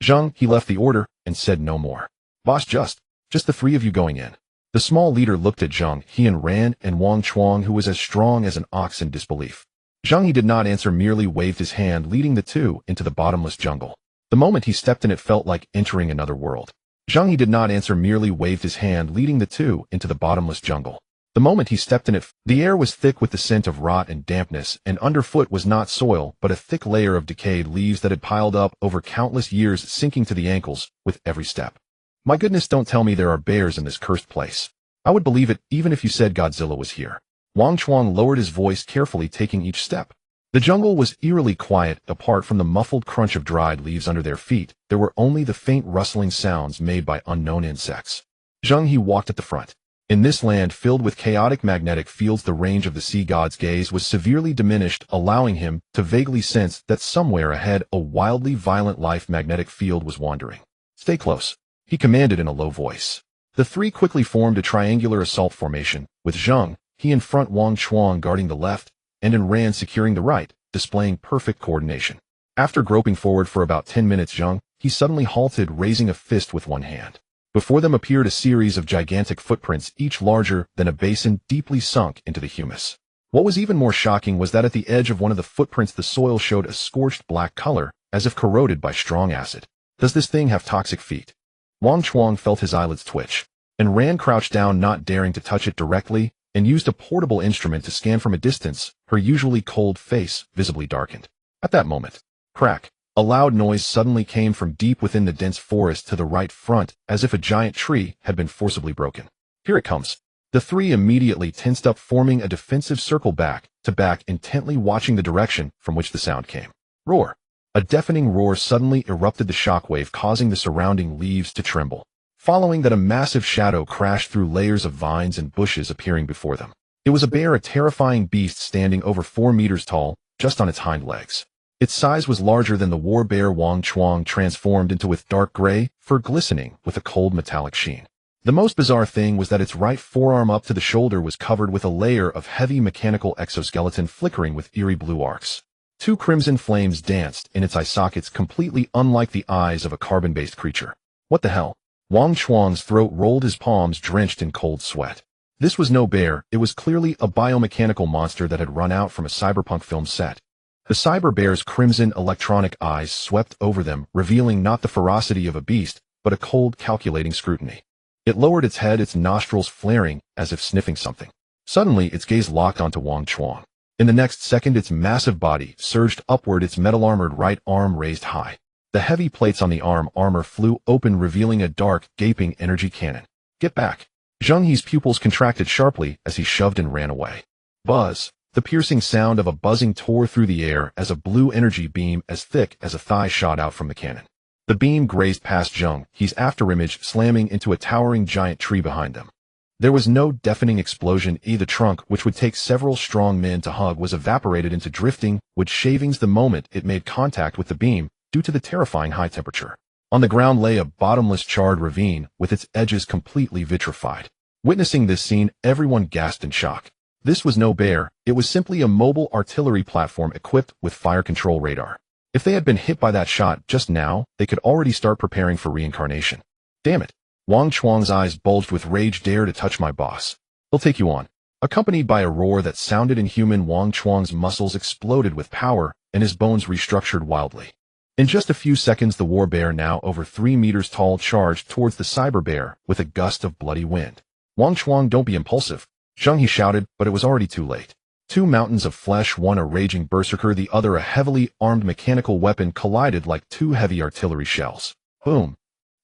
Zheng He left the order, and said no more. Boss, just the 3 of you going in. The small leader looked at Zheng He and Ran and Wang Chuang, who was as strong as an ox, in disbelief. Zheng He did not answer, merely waved his hand, leading the 2 into the bottomless jungle. The moment he stepped in, it felt like entering another world. Zheng He did not answer, merely waved his hand, leading the 2 into the bottomless jungle. The moment he stepped in it, the air was thick with the scent of rot and dampness, and underfoot was not soil, but a thick layer of decayed leaves that had piled up over countless years, sinking to the ankles with every step. My goodness, don't tell me there are bears in this cursed place. I would believe it even if you said Godzilla was here. Wang Chuang lowered his voice, carefully taking each step. The jungle was eerily quiet. Apart from the muffled crunch of dried leaves under their feet, there were only the faint rustling sounds made by unknown insects. Zheng He walked at the front. In this land filled with chaotic magnetic fields, the range of the sea god's gaze was severely diminished, allowing him to vaguely sense that somewhere ahead a wildly violent life magnetic field was wandering. Stay close, he commanded in a low voice. The three quickly formed a triangular assault formation, with Zheng He in front, Wang Chuang guarding the left, and Ran securing the right, displaying perfect coordination. After groping forward for about 10 minutes, Zheng He suddenly halted, raising a fist with one hand. Before them appeared a series of gigantic footprints, each larger than a basin, deeply sunk into the humus. What was even more shocking was that at the edge of one of the footprints the soil showed a scorched black color, as if corroded by strong acid. Does this thing have toxic feet? Wang Chuang felt his eyelids twitch, and Ran crouched down, not daring to touch it directly, and used a portable instrument to scan from a distance, her usually cold face visibly darkened. At that moment, crack! A loud noise suddenly came from deep within the dense forest to the right front, as if a giant tree had been forcibly broken. Here it comes. The three immediately tensed up, forming a defensive circle back to back, intently watching the direction from which the sound came. Roar! A deafening roar suddenly erupted, the shockwave causing the surrounding leaves to tremble. Following that, a massive shadow crashed through layers of vines and bushes, appearing before them. It was a bear, a terrifying beast standing over 4 meters tall, just on its hind legs. Its size was larger than the war bear Wang Chuang transformed into, with dark gray fur glistening with a cold metallic sheen. The most bizarre thing was that its right forearm up to the shoulder was covered with a layer of heavy mechanical exoskeleton flickering with eerie blue arcs. 2 crimson flames danced in its eye sockets, completely unlike the eyes of a carbon-based creature. What the hell? Wang Chuang's throat rolled, his palms drenched in cold sweat. This was no bear, it was clearly a biomechanical monster that had run out from a cyberpunk film set. The cyber bear's crimson electronic eyes swept over them, revealing not the ferocity of a beast, but a cold, calculating scrutiny. It lowered its head, its nostrils flaring, as if sniffing something. Suddenly, its gaze locked onto Wang Chuang. In the next second, its massive body surged upward, its metal-armored right arm raised high. The heavy plates on the armor flew open, revealing a dark, gaping energy cannon. Get back! Zheng He's pupils contracted sharply as he shoved and ran away. Buzz! The piercing sound of a buzzing tore through the air as a blue energy beam as thick as a thigh shot out from the cannon. The beam grazed past Zheng He's afterimage, slamming into a towering giant tree behind them. There was no deafening explosion. The trunk, which would take several strong men to hug, was evaporated into drifting wood shavings the moment it made contact with the beam, due to the terrifying high temperature. On the ground lay a bottomless charred ravine, with its edges completely vitrified. Witnessing this scene, everyone gasped in shock. This was no bear, it was simply a mobile artillery platform equipped with fire control radar. If they had been hit by that shot just now, they could already start preparing for reincarnation. Damn it! Wang Chuang's eyes bulged with rage. Dare to touch my boss. He'll take you on. Accompanied by a roar that sounded inhuman, Wang Chuang's muscles exploded with power, and his bones restructured wildly. In just a few seconds, the war bear, now over 3 meters tall, charged towards the cyber bear with a gust of bloody wind. Wang Chuang, don't be impulsive, Zheng He shouted, but it was already too late. 2 mountains of flesh, one a raging berserker, the other a heavily armed mechanical weapon, collided like 2 heavy artillery shells. Boom!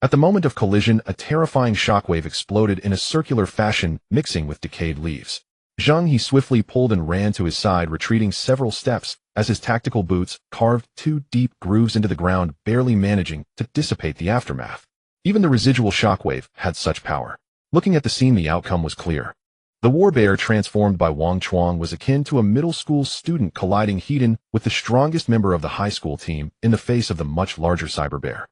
At the moment of collision, a terrifying shockwave exploded in a circular fashion, mixing with decayed leaves. Zheng He swiftly pulled and ran to his side, retreating several steps, as his tactical boots carved 2 deep grooves into the ground, barely managing to dissipate the aftermath. Even the residual shockwave had such power. Looking at the scene, the outcome was clear. The war bear transformed by Wang Chuang was akin to a middle school student colliding head-on with the strongest member of the high school team in the face of the much larger cyber bear.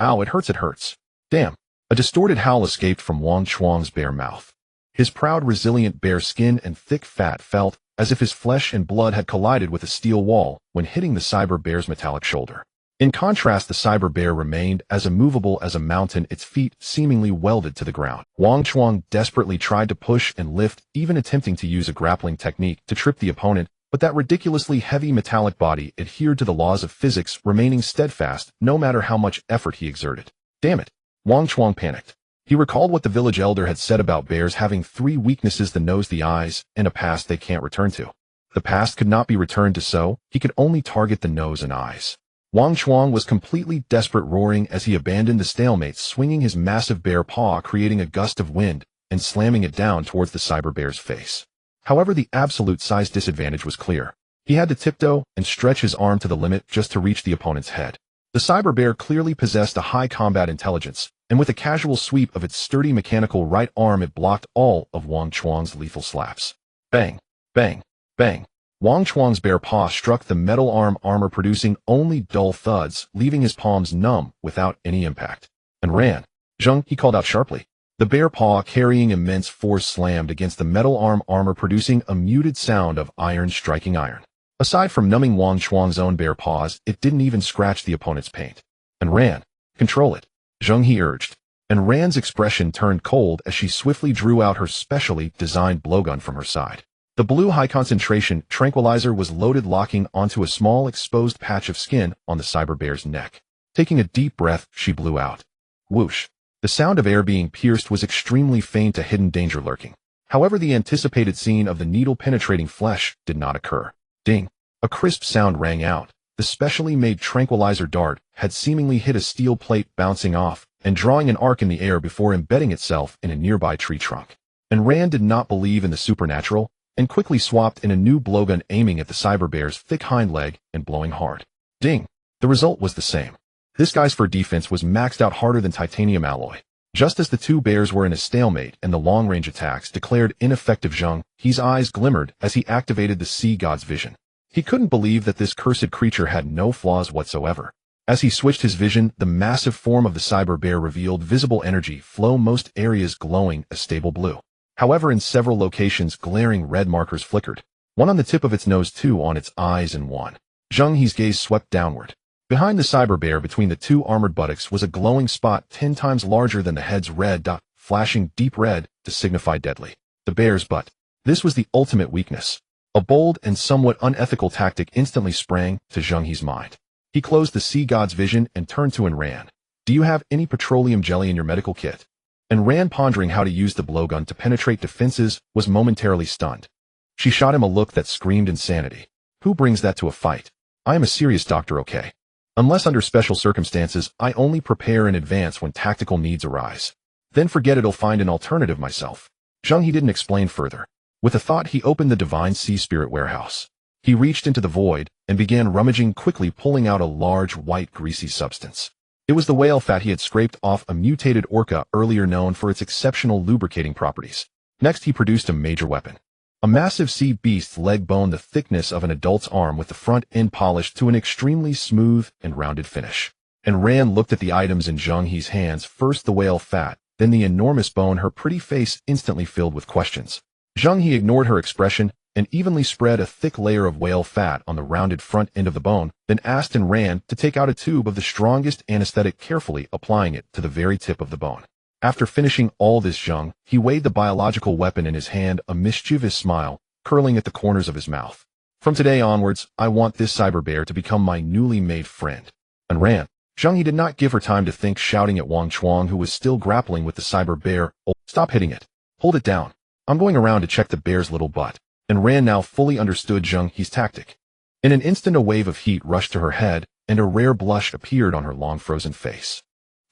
Ow, it hurts, it hurts. Damn. A distorted howl escaped from Wang Chuang's bare mouth. His proud, resilient bear skin and thick fat felt as if his flesh and blood had collided with a steel wall when hitting the cyber bear's metallic shoulder. In contrast, the cyber bear remained as immovable as a mountain, its feet seemingly welded to the ground. Wang Chuang desperately tried to push and lift, even attempting to use a grappling technique to trip the opponent, but that ridiculously heavy metallic body adhered to the laws of physics, remaining steadfast no matter how much effort he exerted. Damn it! Wang Chuang panicked. He recalled what the village elder had said about bears having 3 weaknesses: the nose, the eyes, and a past they can't return to. The past could not be returned to, so he could only target the nose and eyes. Wang Chuang was completely desperate, roaring as he abandoned the stalemate, swinging his massive bear paw, creating a gust of wind and slamming it down towards the cyber bear's face. However, the absolute size disadvantage was clear. He had to tiptoe and stretch his arm to the limit just to reach the opponent's head. The cyber bear clearly possessed a high combat intelligence, and with a casual sweep of its sturdy mechanical right arm it blocked all of Wang Chuang's lethal slaps. Bang! Bang! Bang! Wang Chuang's bare paw struck the metal armor producing only dull thuds, leaving his palms numb without any impact. And ran. Zheng He called out sharply. The bare paw carrying immense force slammed against the metal armor producing a muted sound of iron striking iron. Aside from numbing Wang Chuang's own bare paws, it didn't even scratch the opponent's paint. And ran. Control it. Zheng He urged. And Ran's expression turned cold as she swiftly drew out her specially designed blowgun from her side. The blue high-concentration tranquilizer was loaded, locking onto a small exposed patch of skin on the cyber bear's neck. Taking a deep breath, she blew out. Whoosh. The sound of air being pierced was extremely faint, a hidden danger lurking. However, the anticipated scene of the needle penetrating flesh did not occur. Ding. A crisp sound rang out. The specially made tranquilizer dart had seemingly hit a steel plate, bouncing off and drawing an arc in the air before embedding itself in a nearby tree trunk. And Rand did not believe in the supernatural, and quickly swapped in a new blowgun, aiming at the cyber bear's thick hind leg and blowing hard. Ding! The result was the same. This guy's fur defense was maxed out harder than titanium alloy. Just as the two bears were in a stalemate and the long-range attacks declared ineffective, Zheng He's eyes glimmered as he activated the sea god's vision. He couldn't believe that this cursed creature had no flaws whatsoever. As he switched his vision, the massive form of the cyber bear revealed visible energy flow, most areas glowing a stable blue. However, in several locations glaring red markers flickered, one on the tip of its nose, two on its eyes, and one. Zheng He's gaze swept downward. Behind the cyber bear, between the two armored buttocks, was a glowing spot 10 times larger than the head's red dot, flashing deep red to signify deadly. The bear's butt. This was the ultimate weakness. A bold and somewhat unethical tactic instantly sprang to Zheng He's mind. He closed the sea god's vision and turned to Ran. Do you have any petroleum jelly in your medical kit? And Rand, pondering how to use the blowgun to penetrate defenses, was momentarily stunned. She shot him a look that screamed insanity. Who brings that to a fight? I am a serious doctor, okay? Unless under special circumstances, I only prepare in advance when tactical needs arise. Then forget it, I'll find an alternative myself. Zheng He didn't explain further. With a thought, he opened the divine sea spirit warehouse. He reached into the void and began rummaging, quickly pulling out a large, white, greasy substance. It was the whale fat he had scraped off a mutated orca earlier, known for its exceptional lubricating properties. Next, he produced a major weapon. A massive sea beast's leg bone, the thickness of an adult's arm, with the front end polished to an extremely smooth and rounded finish. And Rand looked at the items in Zheng He's hands, first the whale fat, then the enormous bone. Her pretty face instantly filled with questions. Zheng He ignored her expression and evenly spread a thick layer of whale fat on the rounded front end of the bone, then asked and Rand to take out a tube of the strongest anesthetic, carefully applying it to the very tip of the bone. After finishing all this, Zheng He weighed the biological weapon in his hand, a mischievous smile curling at the corners of his mouth. From today onwards, I want this cyber bear to become my newly made friend. And Rand. Zheng He did not give her time to think, shouting at Wang Chuang, who was still grappling with the cyber bear. Oh, stop hitting it. Hold it down. I'm going around to check the bear's little butt. And Rand now fully understood Zheng He's tactic. In an instant, a wave of heat rushed to her head, and a rare blush appeared on her long frozen face.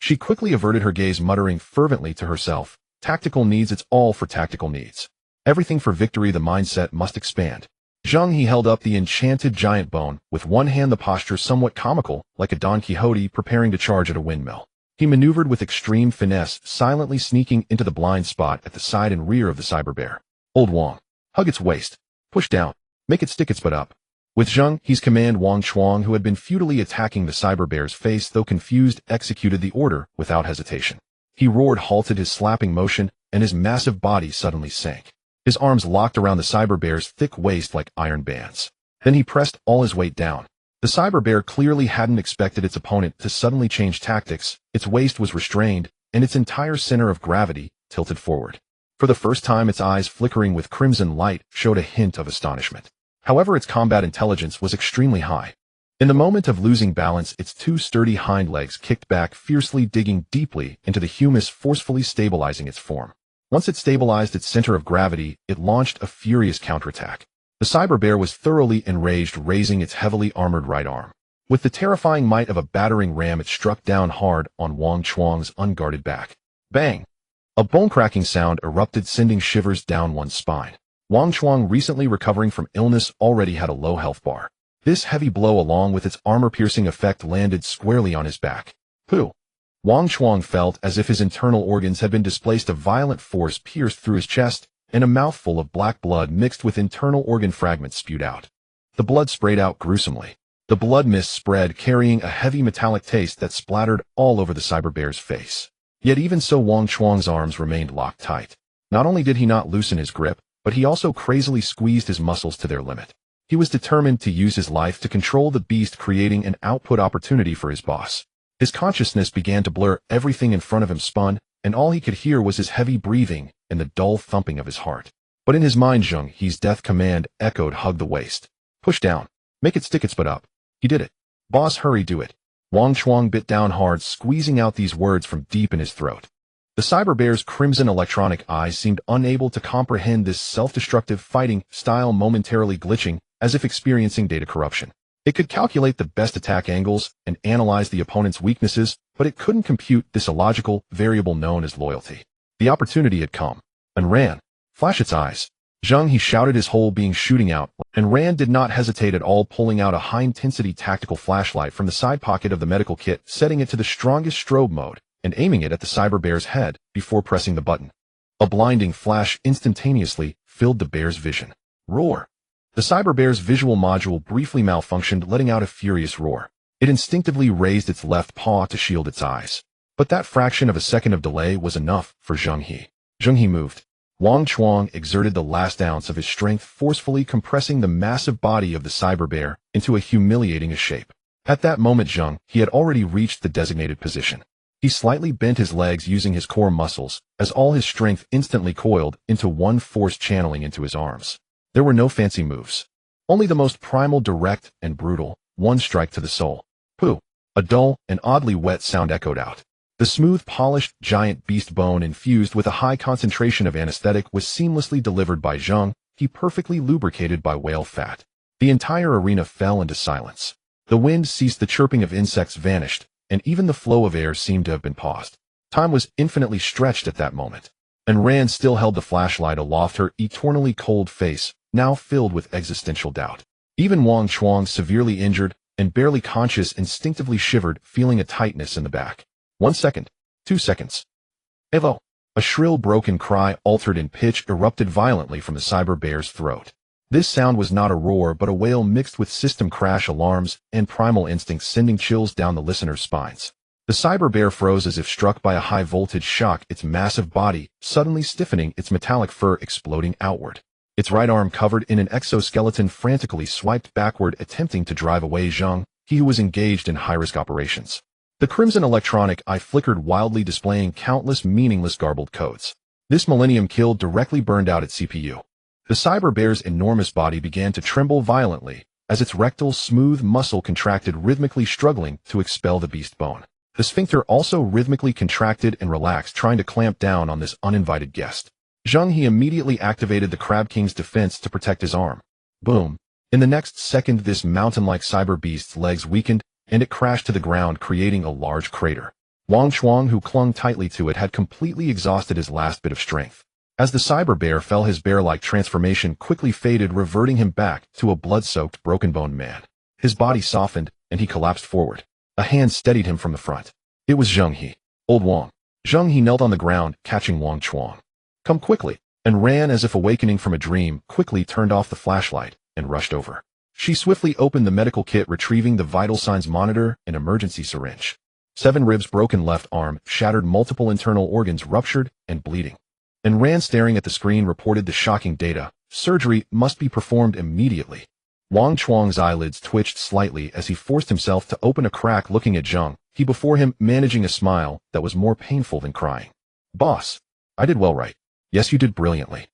She quickly averted her gaze, muttering fervently to herself, tactical needs, it's all for tactical needs. Everything for victory, the mindset must expand. Zheng He held up the enchanted giant bone, with one hand, the posture somewhat comical, like a Don Quixote preparing to charge at a windmill. He maneuvered with extreme finesse, silently sneaking into the blind spot at the side and rear of the cyber bear. Old Wang. Hug its waist. Push down. Make it stick its butt up. With Zheng He's command, Wang Chuang, who had been futilely attacking the cyber bear's face, though confused, executed the order without hesitation. He roared, halted his slapping motion, and his massive body suddenly sank. His arms locked around the cyber bear's thick waist like iron bands. Then he pressed all his weight down. The cyber bear clearly hadn't expected its opponent to suddenly change tactics. Its waist was restrained, and its entire center of gravity tilted forward. For the first time, its eyes, flickering with crimson light, showed a hint of astonishment. However, its combat intelligence was extremely high. In the moment of losing balance, its two sturdy hind legs kicked back fiercely, digging deeply into the humus, forcefully stabilizing its form. Once it stabilized its center of gravity, it launched a furious counterattack. The cyber bear was thoroughly enraged, raising its heavily armored right arm. With the terrifying might of a battering ram, it struck down hard on Wang Chuang's unguarded back. Bang! A bone-cracking sound erupted, sending shivers down one's spine. Wang Chuang, recently recovering from illness, already had a low health bar. This heavy blow, along with its armor-piercing effect, landed squarely on his back. Pooh! Wang Chuang felt as if his internal organs had been displaced. A violent force pierced through his chest, and a mouthful of black blood mixed with internal organ fragments spewed out. The blood sprayed out gruesomely. The blood mist spread, carrying a heavy metallic taste that splattered all over the cyber bear's face. Yet even so, Wang Chuang's arms remained locked tight. Not only did he not loosen his grip, but he also crazily squeezed his muscles to their limit. He was determined to use his life to control the beast, creating an output opportunity for his boss. His consciousness began to blur. Everything in front of him spun, and all he could hear was his heavy breathing and the dull thumping of his heart. But in his mind, Zheng He's death command echoed: hug the waist. Push down. Make it stick its butt up. He did it. Boss, hurry, do it. Wang Chuang bit down hard, squeezing out these words from deep in his throat. The cyber bear's crimson electronic eyes seemed unable to comprehend this self-destructive fighting style, momentarily glitching, as if experiencing data corruption. It could calculate the best attack angles and analyze the opponent's weaknesses, but it couldn't compute this illogical variable known as loyalty. The opportunity had come, and ran. Flash its eyes. Zheng He shouted, his whole being shooting out, and Rand did not hesitate at all, pulling out a high-intensity tactical flashlight from the side pocket of the medical kit, setting it to the strongest strobe mode, and aiming it at the cyber bear's head before pressing the button. A blinding flash instantaneously filled the bear's vision. Roar! The cyber bear's visual module briefly malfunctioned, letting out a furious roar. It instinctively raised its left paw to shield its eyes. But that fraction of a second of delay was enough for Zheng He. Zheng He moved. Wang Chuang exerted the last ounce of his strength, forcefully compressing the massive body of the cyber bear into a humiliating shape. At that moment, Zheng He had already reached the designated position. He slightly bent his legs using his core muscles, as all his strength instantly coiled into one force, channeling into his arms. There were no fancy moves. Only the most primal, direct, and brutal, one strike to the soul. Pooh! A dull and oddly wet sound echoed out. The smooth, polished, giant beast bone infused with a high concentration of anesthetic was seamlessly delivered by Zheng He, perfectly lubricated by whale fat. The entire arena fell into silence. The wind ceased, the chirping of insects vanished, and even the flow of air seemed to have been paused. Time was infinitely stretched at that moment, and Rand still held the flashlight aloft, her eternally cold face now filled with existential doubt. Even Wang Chuang, severely injured and barely conscious, instinctively shivered, feeling a tightness in the back. 1 second. 2 seconds. Evo! A shrill, broken cry, altered in pitch, erupted violently from the cyber bear's throat. This sound was not a roar, but a wail mixed with system crash alarms and primal instincts, sending chills down the listener's spines. The cyber bear froze as if struck by a high-voltage shock, its massive body suddenly stiffening, its metallic fur exploding outward. Its right arm, covered in an exoskeleton, frantically swiped backward, attempting to drive away Zheng He, who was engaged in high-risk operations. The crimson electronic eye flickered wildly, displaying countless meaningless garbled codes. This millennium kill directly burned out its CPU. The cyber bear's enormous body began to tremble violently as its rectal smooth muscle contracted, rhythmically struggling to expel the beast bone. The sphincter also rhythmically contracted and relaxed, trying to clamp down on this uninvited guest. Zheng He immediately activated the Crab King's defense to protect his arm. Boom! In the next second, this mountain-like cyber beast's legs weakened, and it crashed to the ground, creating a large crater. Wang Chuang, who clung tightly to it, had completely exhausted his last bit of strength. As the cyber bear fell, his bear-like transformation quickly faded, reverting him back to a blood-soaked, broken-boned man. His body softened, and he collapsed forward. A hand steadied him from the front. It was Zheng He. Old Wang. Zheng He knelt on the ground, catching Wang Chuang. Come quickly, and ran as if awakening from a dream, quickly turned off the flashlight, and rushed over. She swiftly opened the medical kit, retrieving the vital signs monitor and emergency syringe. 7 ribs broken, left arm shattered, multiple internal organs ruptured and bleeding. And Rand, staring at the screen, reported the shocking data. Surgery must be performed immediately. Wang Chuang's eyelids twitched slightly as he forced himself to open a crack, looking at Zheng He before him, managing a smile that was more painful than crying. Boss, I did well, right? Yes, you did brilliantly.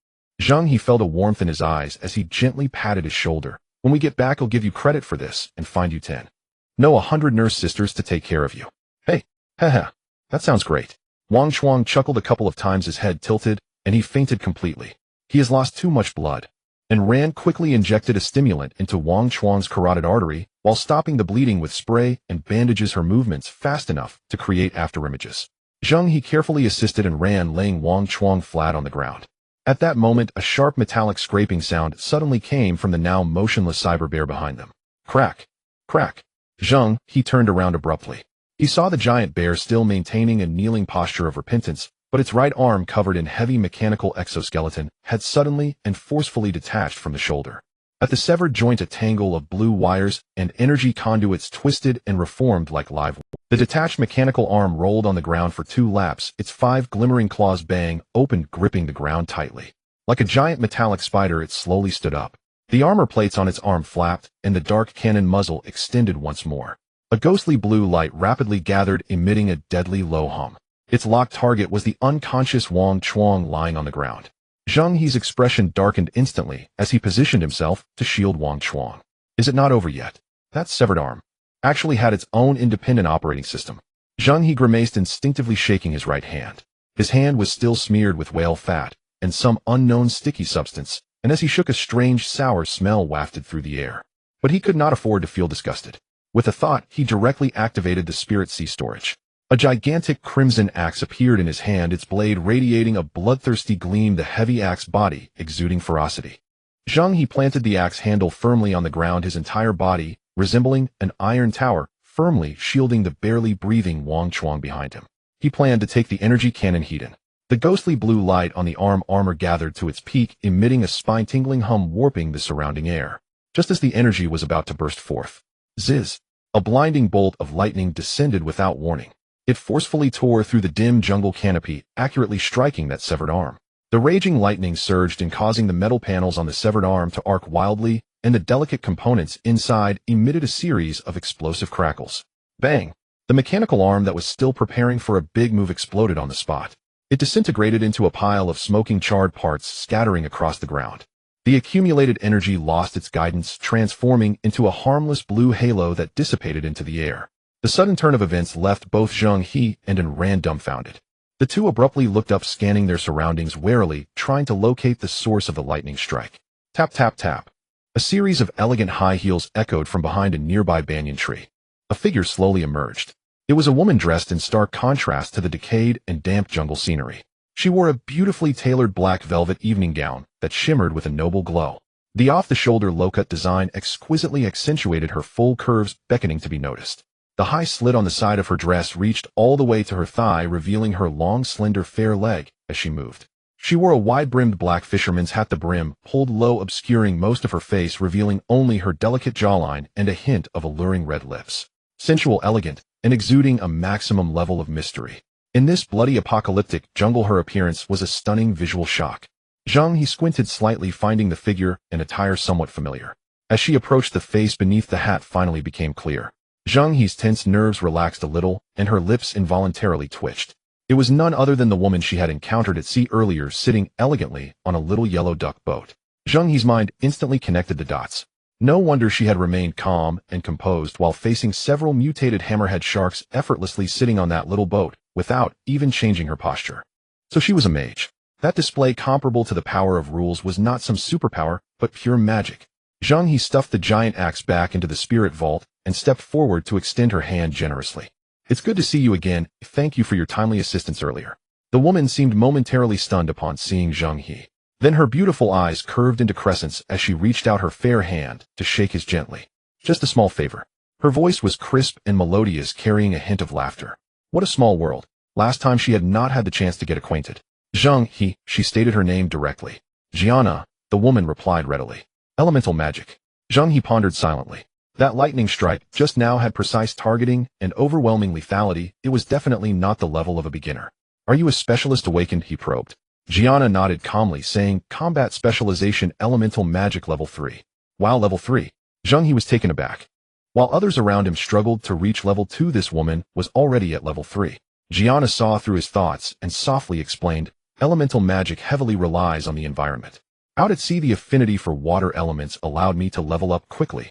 Zheng He felt a warmth in his eyes as he gently patted his shoulder. When we get back, I'll give you credit for this and find you 10. No, 100 nurse sisters to take care of you. Hey, haha, that sounds great. Wang Chuang chuckled a couple of times, his head tilted, and he fainted completely. He has lost too much blood. And Rand quickly injected a stimulant into Wang Chuang's carotid artery while stopping the bleeding with spray and bandages her movements fast enough to create afterimages. Zheng He carefully assisted and ran, laying Wang Chuang flat on the ground. At that moment, a sharp metallic scraping sound suddenly came from the now motionless cyber bear behind them. Crack! Crack! Zheng He turned around abruptly. He saw the giant bear still maintaining a kneeling posture of repentance, but its right arm, covered in heavy mechanical exoskeleton, had suddenly and forcefully detached from the shoulder. At the severed joint, a tangle of blue wires and energy conduits twisted and reformed like live. The detached mechanical arm rolled on the ground for 2 laps, its 5 glimmering claws bang open, gripping the ground tightly. Like a giant metallic spider, it slowly stood up. The armor plates on its arm flapped, and the dark cannon muzzle extended once more. A ghostly blue light rapidly gathered, emitting a deadly low hum. Its locked target was the unconscious Wang Chuang lying on the ground. Zheng He's expression darkened instantly as he positioned himself to shield Wang Chuang. Is it not over yet? That severed arm actually had its own independent operating system. Zheng He grimaced, instinctively shaking his right hand. His hand was still smeared with whale fat and some unknown sticky substance, and as he shook, a strange sour smell wafted through the air. But he could not afford to feel disgusted. With a thought, he directly activated the Spirit Sea storage. A gigantic crimson axe appeared in his hand, its blade radiating a bloodthirsty gleam, the heavy axe body exuding ferocity. Zheng He planted the axe handle firmly on the ground, his entire body resembling an iron tower, firmly shielding the barely breathing Wang Chuang behind him. He planned to take the energy cannon heat in. The ghostly blue light on the armor gathered to its peak, emitting a spine-tingling hum, warping the surrounding air. Just as the energy was about to burst forth, ziz! A blinding bolt of lightning descended without warning. It forcefully tore through the dim jungle canopy, accurately striking that severed arm. The raging lightning surged in, causing the metal panels on the severed arm to arc wildly, and the delicate components inside emitted a series of explosive crackles. Bang! The mechanical arm that was still preparing for a big move exploded on the spot. It disintegrated into a pile of smoking, charred parts scattering across the ground. The accumulated energy lost its guidance, transforming into a harmless blue halo that dissipated into the air. The sudden turn of events left both Zheng He and Ran dumbfounded. The two abruptly looked up, scanning their surroundings warily, trying to locate the source of the lightning strike. Tap, tap, tap. A series of elegant high heels echoed from behind a nearby banyan tree. A figure slowly emerged. It was a woman dressed in stark contrast to the decayed and damp jungle scenery. She wore a beautifully tailored black velvet evening gown that shimmered with a noble glow. The off-the-shoulder low-cut design exquisitely accentuated her full curves, beckoning to be noticed. The high slit on the side of her dress reached all the way to her thigh, revealing her long, slender, fair leg as she moved. She wore a wide-brimmed black fisherman's hat, the brim pulled low, obscuring most of her face, revealing only her delicate jawline and a hint of alluring red lips. Sensual, elegant, and exuding a maximum level of mystery. In this bloody apocalyptic jungle, her appearance was a stunning visual shock. Zheng He squinted slightly, finding the figure and attire somewhat familiar. As she approached, the face beneath the hat finally became clear. Zheng He's tense nerves relaxed a little, and her lips involuntarily twitched. It was none other than the woman she had encountered at sea earlier, sitting elegantly on a little yellow duck boat. Zheng He's mind instantly connected the dots. No wonder she had remained calm and composed while facing several mutated hammerhead sharks, effortlessly sitting on that little boat, without even changing her posture. So she was a mage. That display, comparable to the power of rules, was not some superpower, but pure magic. Zheng He stuffed the giant axe back into the spirit vault and stepped forward to extend her hand generously. It's good to see you again. Thank you for your timely assistance earlier. The woman seemed momentarily stunned upon seeing Zheng He. Then her beautiful eyes curved into crescents as she reached out her fair hand to shake his gently. Just a small favor. Her voice was crisp and melodious, carrying a hint of laughter. What a small world. Last time she had not had the chance to get acquainted. Zheng He, she stated her name directly. Gianna, the woman replied readily. Elemental magic. Zheng He pondered silently. That lightning strike just now had precise targeting and overwhelming lethality. It was definitely not the level of a beginner. Are you a specialist awakened? He probed. Gianna nodded calmly, saying, Combat Specialization, Elemental Magic Level 3. Wow, Level 3. Zheng He was taken aback. While others around him struggled to reach Level 2, this woman was already at Level 3. Gianna saw through his thoughts and softly explained, Elemental magic heavily relies on the environment. Out at sea, the affinity for water elements allowed me to level up quickly.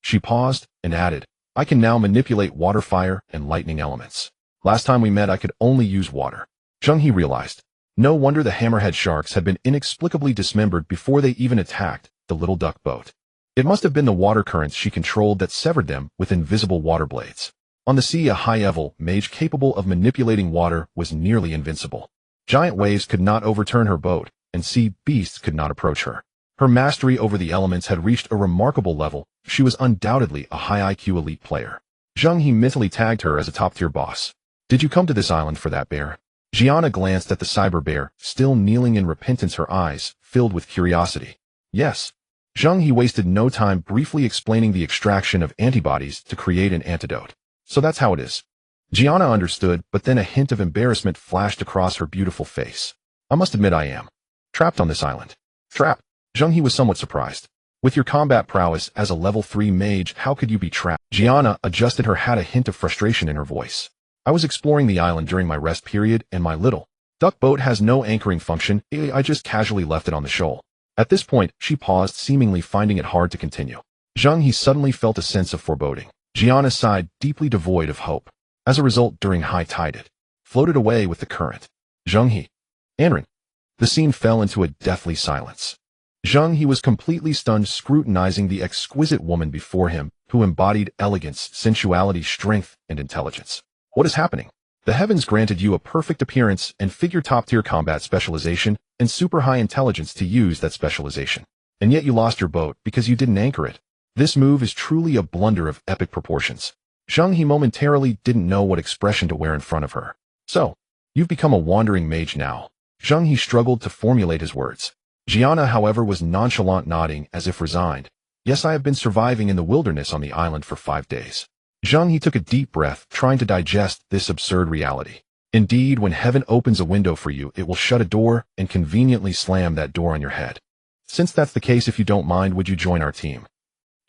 She paused and added, I can now manipulate water, fire, and lightning elements. Last time we met, I could only use water. Zheng He realized. No wonder the hammerhead sharks had been inexplicably dismembered before they even attacked the little duck boat. It must have been the water currents she controlled that severed them with invisible water blades. On the sea, a high-level mage capable of manipulating water was nearly invincible. Giant waves could not overturn her boat, and sea beasts could not approach her. Her mastery over the elements had reached a remarkable level. She was undoubtedly a high IQ elite player. Zheng He mentally tagged her as a top-tier boss. Did you come to this island for that bear? Gianna glanced at the cyber bear, still kneeling in repentance, her eyes filled with curiosity. Yes. Zheng He wasted no time briefly explaining the extraction of antibodies to create an antidote. So that's how it is. Gianna understood, but then a hint of embarrassment flashed across her beautiful face. I must admit I am trapped on this island. Trapped? Zheng He was somewhat surprised. With your combat prowess as a level 3 mage, how could you be trapped? Gianna adjusted her hat, a hint of frustration in her voice. I was exploring the island during my rest period, and my little duck boat has no anchoring function. I just casually left it on the shoal. At this point, she paused, seemingly finding it hard to continue. Zheng He suddenly felt a sense of foreboding. Gianna sighed, deeply devoid of hope. As a result, during high tide it floated away with the current. Zheng He. Anren. The scene fell into a deathly silence. Zheng He was completely stunned, scrutinizing the exquisite woman before him, who embodied elegance, sensuality, strength, and intelligence. What is happening? The heavens granted you a perfect appearance and figure top-tier combat specialization and super high intelligence to use that specialization. And yet you lost your boat because you didn't anchor it. This move is truly a blunder of epic proportions. Zheng He momentarily didn't know what expression to wear in front of her. So, you've become a wandering mage now. Zheng He struggled to formulate his words. Gianna, however, was nonchalant, nodding as if resigned. Yes, I have been surviving in the wilderness on the island for 5 days. Zheng He took a deep breath, trying to digest this absurd reality. Indeed, when heaven opens a window for you, it will shut a door and conveniently slam that door on your head. Since that's the case, if you don't mind, would you join our team?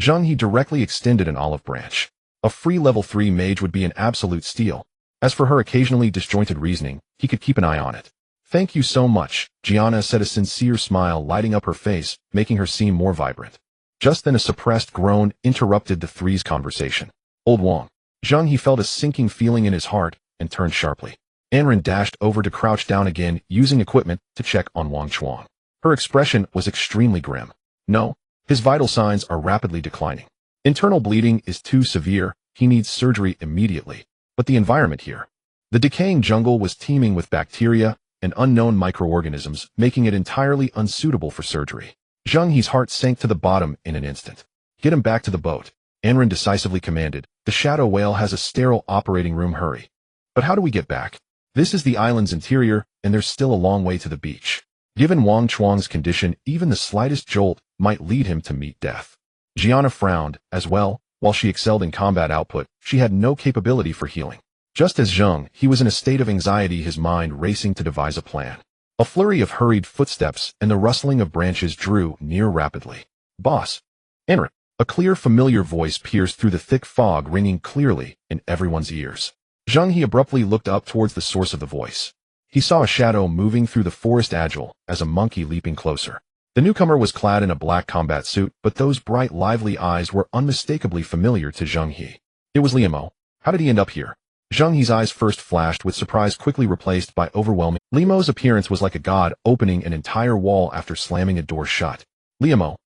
Zheng He directly extended an olive branch. A free level 3 mage would be an absolute steal. As for her occasionally disjointed reasoning, he could keep an eye on it. Thank you so much, Gianna said, a sincere smile lighting up her face, making her seem more vibrant. Just then a suppressed groan interrupted the three's conversation. Old Wang. Zheng He felt a sinking feeling in his heart and turned sharply. Anren dashed over to crouch down again, using equipment to check on Wang Chuang. Her expression was extremely grim. No, his vital signs are rapidly declining. Internal bleeding is too severe, he needs surgery immediately. But the environment here. The decaying jungle was teeming with bacteria and unknown microorganisms, making it entirely unsuitable for surgery. Zheng He's heart sank to the bottom in an instant. Get him back to the boat, Anren decisively commanded. The shadow whale has a sterile operating room, hurry. But how do we get back? This is the island's interior, and there's still a long way to the beach. Given Wang Chuang's condition, even the slightest jolt might lead him to meet death. Gianna frowned, as well. While she excelled in combat output, she had no capability for healing. Just as Zheng He was in a state of anxiety, his mind racing to devise a plan. A flurry of hurried footsteps and the rustling of branches drew near rapidly. Boss. Anren. A clear, familiar voice pierced through the thick fog, ringing clearly in everyone's ears. Zheng He abruptly looked up towards the source of the voice. He saw a shadow moving through the forest, agile as a monkey leaping closer. The newcomer was clad in a black combat suit, but those bright, lively eyes were unmistakably familiar to Zheng He. It was Liamo. How did he end up here? Zheng He's eyes first flashed with surprise, quickly replaced by overwhelming. Liamo's appearance was like a god opening an entire wall after slamming a door shut. Liamo.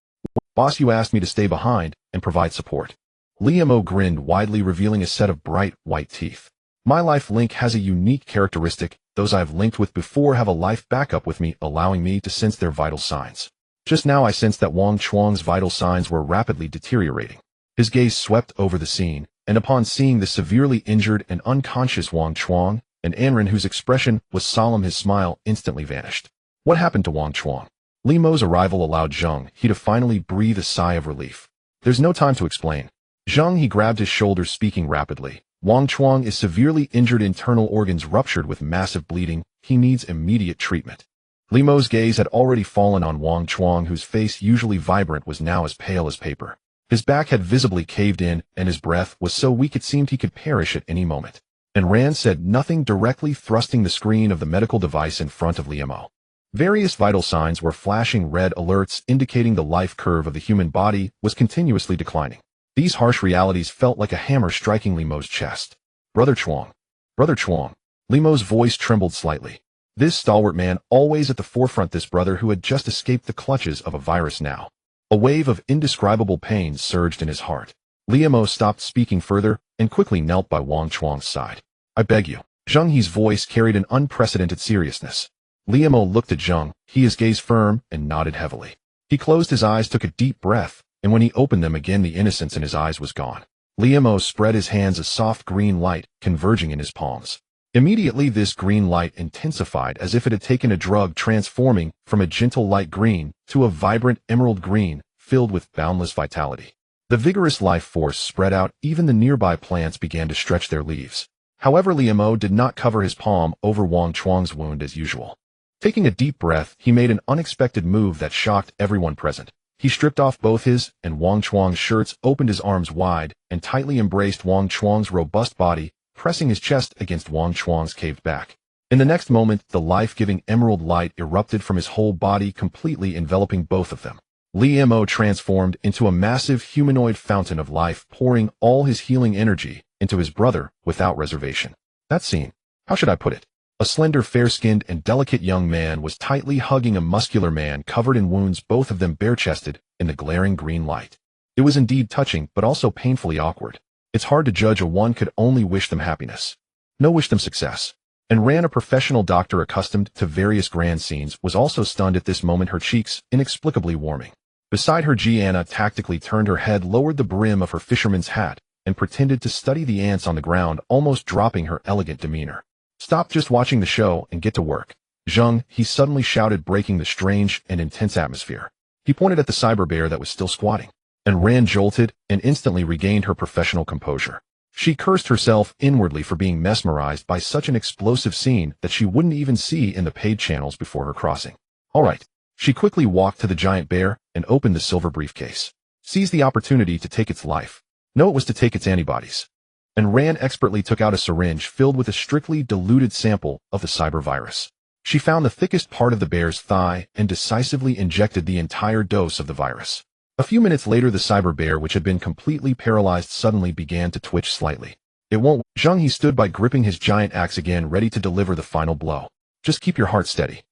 Boss, you asked me to stay behind and provide support. Liamo grinned widely, revealing a set of bright, white teeth. My life link has a unique characteristic. Those I've linked with before have a life backup with me, allowing me to sense their vital signs. Just now I sensed that Wang Chuang's vital signs were rapidly deteriorating. His gaze swept over the scene, and upon seeing the severely injured and unconscious Wang Chuang, and Anren, whose expression was solemn, his smile instantly vanished. What happened to Wang Chuang? Liamo's arrival allowed Zheng He to finally breathe a sigh of relief. There's no time to explain. Zheng He grabbed his shoulders, speaking rapidly. Wang Chuang is severely injured, internal organs ruptured with massive bleeding. He needs immediate treatment. Liamo's gaze had already fallen on Wang Chuang, whose face, usually vibrant, was now as pale as paper. His back had visibly caved in, and his breath was so weak it seemed he could perish at any moment. And Rand said nothing, directly thrusting the screen of the medical device in front of Liamo. Various vital signs were flashing, red alerts indicating the life curve of the human body was continuously declining. These harsh realities felt like a hammer striking Liamo's chest. Brother Chuang. Brother Chuang. Liamo's voice trembled slightly. This stalwart man, always at the forefront, this brother who had just escaped the clutches of a virus now. A wave of indescribable pain surged in his heart. Liemo stopped speaking further and quickly knelt by Wang Chuang's side. I beg you. Zheng He's voice carried an unprecedented seriousness. Liemo looked at Zheng He, his gaze firm, and nodded heavily. He closed his eyes, took a deep breath, and when he opened them again the innocence in his eyes was gone. Liemo spread his hands, a soft green light converging in his palms. Immediately this green light intensified as if it had taken a drug, transforming from a gentle light green to a vibrant emerald green filled with boundless vitality. The vigorous life force spread out, even the nearby plants began to stretch their leaves. However, Liemo did not cover his palm over Wang Chuang's wound as usual. Taking a deep breath, he made an unexpected move that shocked everyone present. He stripped off both his and Wang Chuang's shirts, opened his arms wide, and tightly embraced Wang Chuang's robust body, pressing his chest against Wang Chuang's caved back. In the next moment, the life-giving emerald light erupted from his whole body, completely enveloping both of them. Liemo transformed into a massive humanoid fountain of life, pouring all his healing energy into his brother without reservation. That scene, how should I put it? A slender, fair-skinned, and delicate young man was tightly hugging a muscular man covered in wounds, both of them bare-chested, in the glaring green light. It was indeed touching, but also painfully awkward. It's hard to judge, one could only wish them happiness. No, wish them success. And Ran, a professional doctor accustomed to various grand scenes, was also stunned at this moment, her cheeks inexplicably warming. Beside her, Gianna tactically turned her head, lowered the brim of her fisherman's hat, and pretended to study the ants on the ground, almost dropping her elegant demeanor. Stop just watching the show and get to work. Zheng He suddenly shouted, breaking the strange and intense atmosphere. He pointed at the cyber bear that was still squatting, and Ran jolted and instantly regained her professional composure. She cursed herself inwardly for being mesmerized by such an explosive scene that she wouldn't even see in the paid channels before her crossing. All right. She quickly walked to the giant bear and opened the silver briefcase. Seized the opportunity to take its life. No, it was to take its antibodies. And Ran expertly took out a syringe filled with a strictly diluted sample of the cyber virus. She found the thickest part of the bear's thigh and decisively injected the entire dose of the virus. A few minutes later, the cyber bear, which had been completely paralyzed, suddenly began to twitch slightly. It won't. Zheng He stood by, gripping his giant axe again, ready to deliver the final blow. Just keep your heart steady.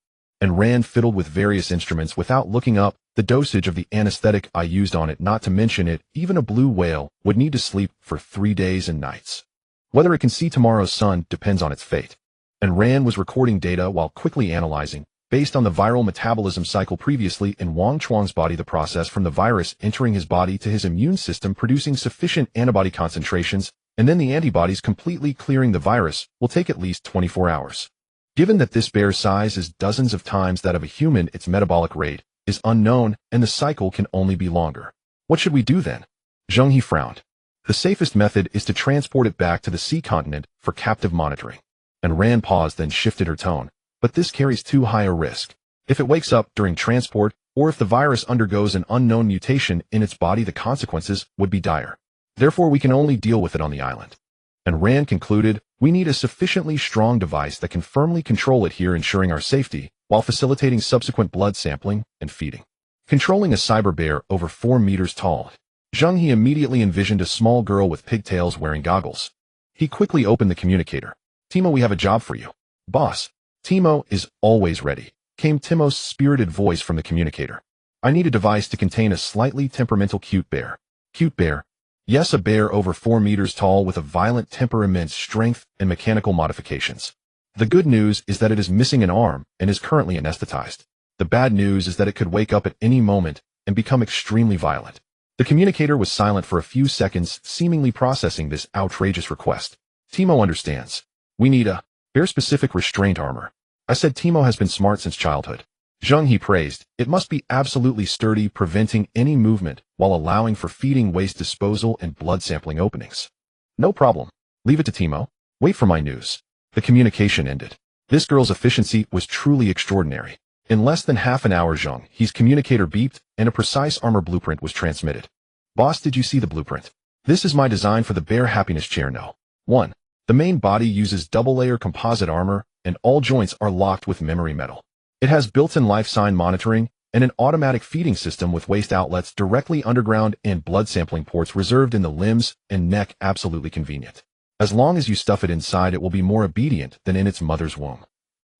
And Ran fiddled with various instruments without looking up. The dosage of the anesthetic I used on it, not to mention it, even a blue whale would need to sleep for 3 days and nights. Whether it can see tomorrow's sun depends on its fate. And Ran was recording data while quickly analyzing, based on the viral metabolism cycle previously in Wang Chuang's body, the process from the virus entering his body to his immune system producing sufficient antibody concentrations, and then the antibodies completely clearing the virus will take at least 24 hours. Given that this bear's size is dozens of times that of a human, its metabolic rate is unknown, and the cycle can only be longer. What should we do then? Zheng He frowned. The safest method is to transport it back to the sea continent for captive monitoring. And Ran paused, then shifted her tone. But this carries too high a risk. If it wakes up during transport, or if the virus undergoes an unknown mutation in its body, the consequences would be dire. Therefore, we can only deal with it on the island. And Ran concluded, we need a sufficiently strong device that can firmly control it here, ensuring our safety, while facilitating subsequent blood sampling and feeding. Controlling a cyber bear over 4 meters tall, Zheng He immediately envisioned a small girl with pigtails wearing goggles. He quickly opened the communicator. Timo, we have a job for you. Boss. Timo is always ready, came Timo's spirited voice from the communicator. I need a device to contain a slightly temperamental cute bear. Cute bear? Yes, a bear over 4 meters tall with a violent temper, immense strength, and mechanical modifications. The good news is that it is missing an arm and is currently anesthetized. The bad news is that it could wake up at any moment and become extremely violent. The communicator was silent for a few seconds, seemingly processing this outrageous request. Timo understands. We need a bear-specific restraint armor. I said Timo has been smart since childhood. Zheng He praised. It must be absolutely sturdy, preventing any movement while allowing for feeding, waste disposal, and blood sampling openings. No problem. Leave it to Timo. Wait for my news. The communication ended. This girl's efficiency was truly extraordinary. In less than half an hour, Zheng He's communicator beeped, and a precise armor blueprint was transmitted. Boss, did you see the blueprint? This is my design for the bear happiness chair. No. 1. The main body uses double-layer composite armor, and all joints are locked with memory metal. It has built-in life sign monitoring and an automatic feeding system with waste outlets directly underground and blood sampling ports reserved in the limbs and neck. Absolutely convenient. As long as you stuff it inside, it will be more obedient than in its mother's womb.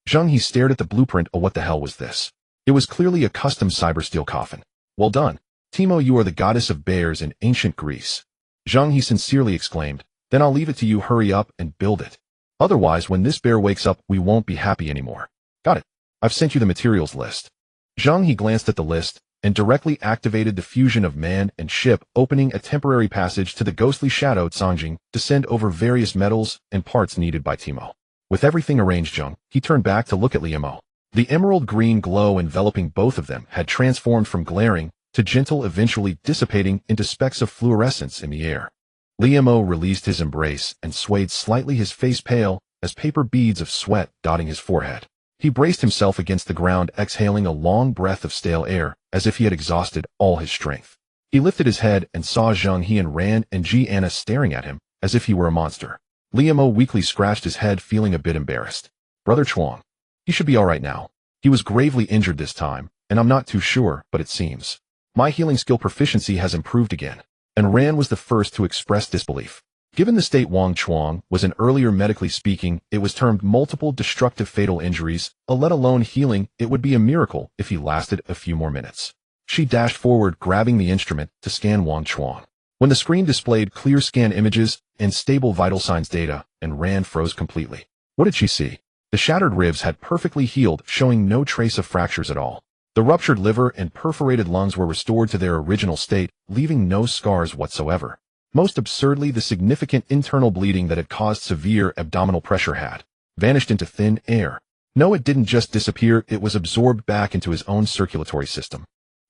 Zheng He stared at the blueprint. Oh, what the hell was this? It was clearly a custom cyber steel coffin. Well done. Timo, you are the goddess of bears in ancient Greece. Zheng He sincerely exclaimed. Then I'll leave it to you, hurry up and build it. Otherwise, when this bear wakes up, we won't be happy anymore. Got it. I've sent you the materials list. Zheng He glanced at the list and directly activated the fusion of man and ship, opening a temporary passage to the ghostly shadow Zhang to send over various metals and parts needed by Timo. With everything arranged, Zheng He turned back to look at Liemo. The emerald green glow enveloping both of them had transformed from glaring to gentle, eventually dissipating into specks of fluorescence in the air. Liemo released his embrace and swayed slightly, his face pale as paper beads of sweat dotting his forehead. He braced himself against the ground, exhaling a long breath of stale air, as if he had exhausted all his strength. He lifted his head and saw Zheng He and Rand and Anna staring at him, as if he were a monster. Liemo weakly scratched his head, feeling a bit embarrassed. Brother Chuang. He should be alright now. He was gravely injured this time, and I'm not too sure, but it seems my healing skill proficiency has improved again. And Rand was the first to express disbelief. Given the state Wang Chuang was in earlier, medically speaking, it was termed multiple destructive fatal injuries, let alone healing. It would be a miracle if he lasted a few more minutes. She dashed forward, grabbing the instrument to scan Wang Chuang. When the screen displayed clear scan images and stable vital signs data, and Rand froze completely. What did she see? The shattered ribs had perfectly healed, showing no trace of fractures at all. The ruptured liver and perforated lungs were restored to their original state, leaving no scars whatsoever. Most absurdly, the significant internal bleeding that had caused severe abdominal pressure had vanished into thin air. No, it didn't just disappear, it was absorbed back into his own circulatory system.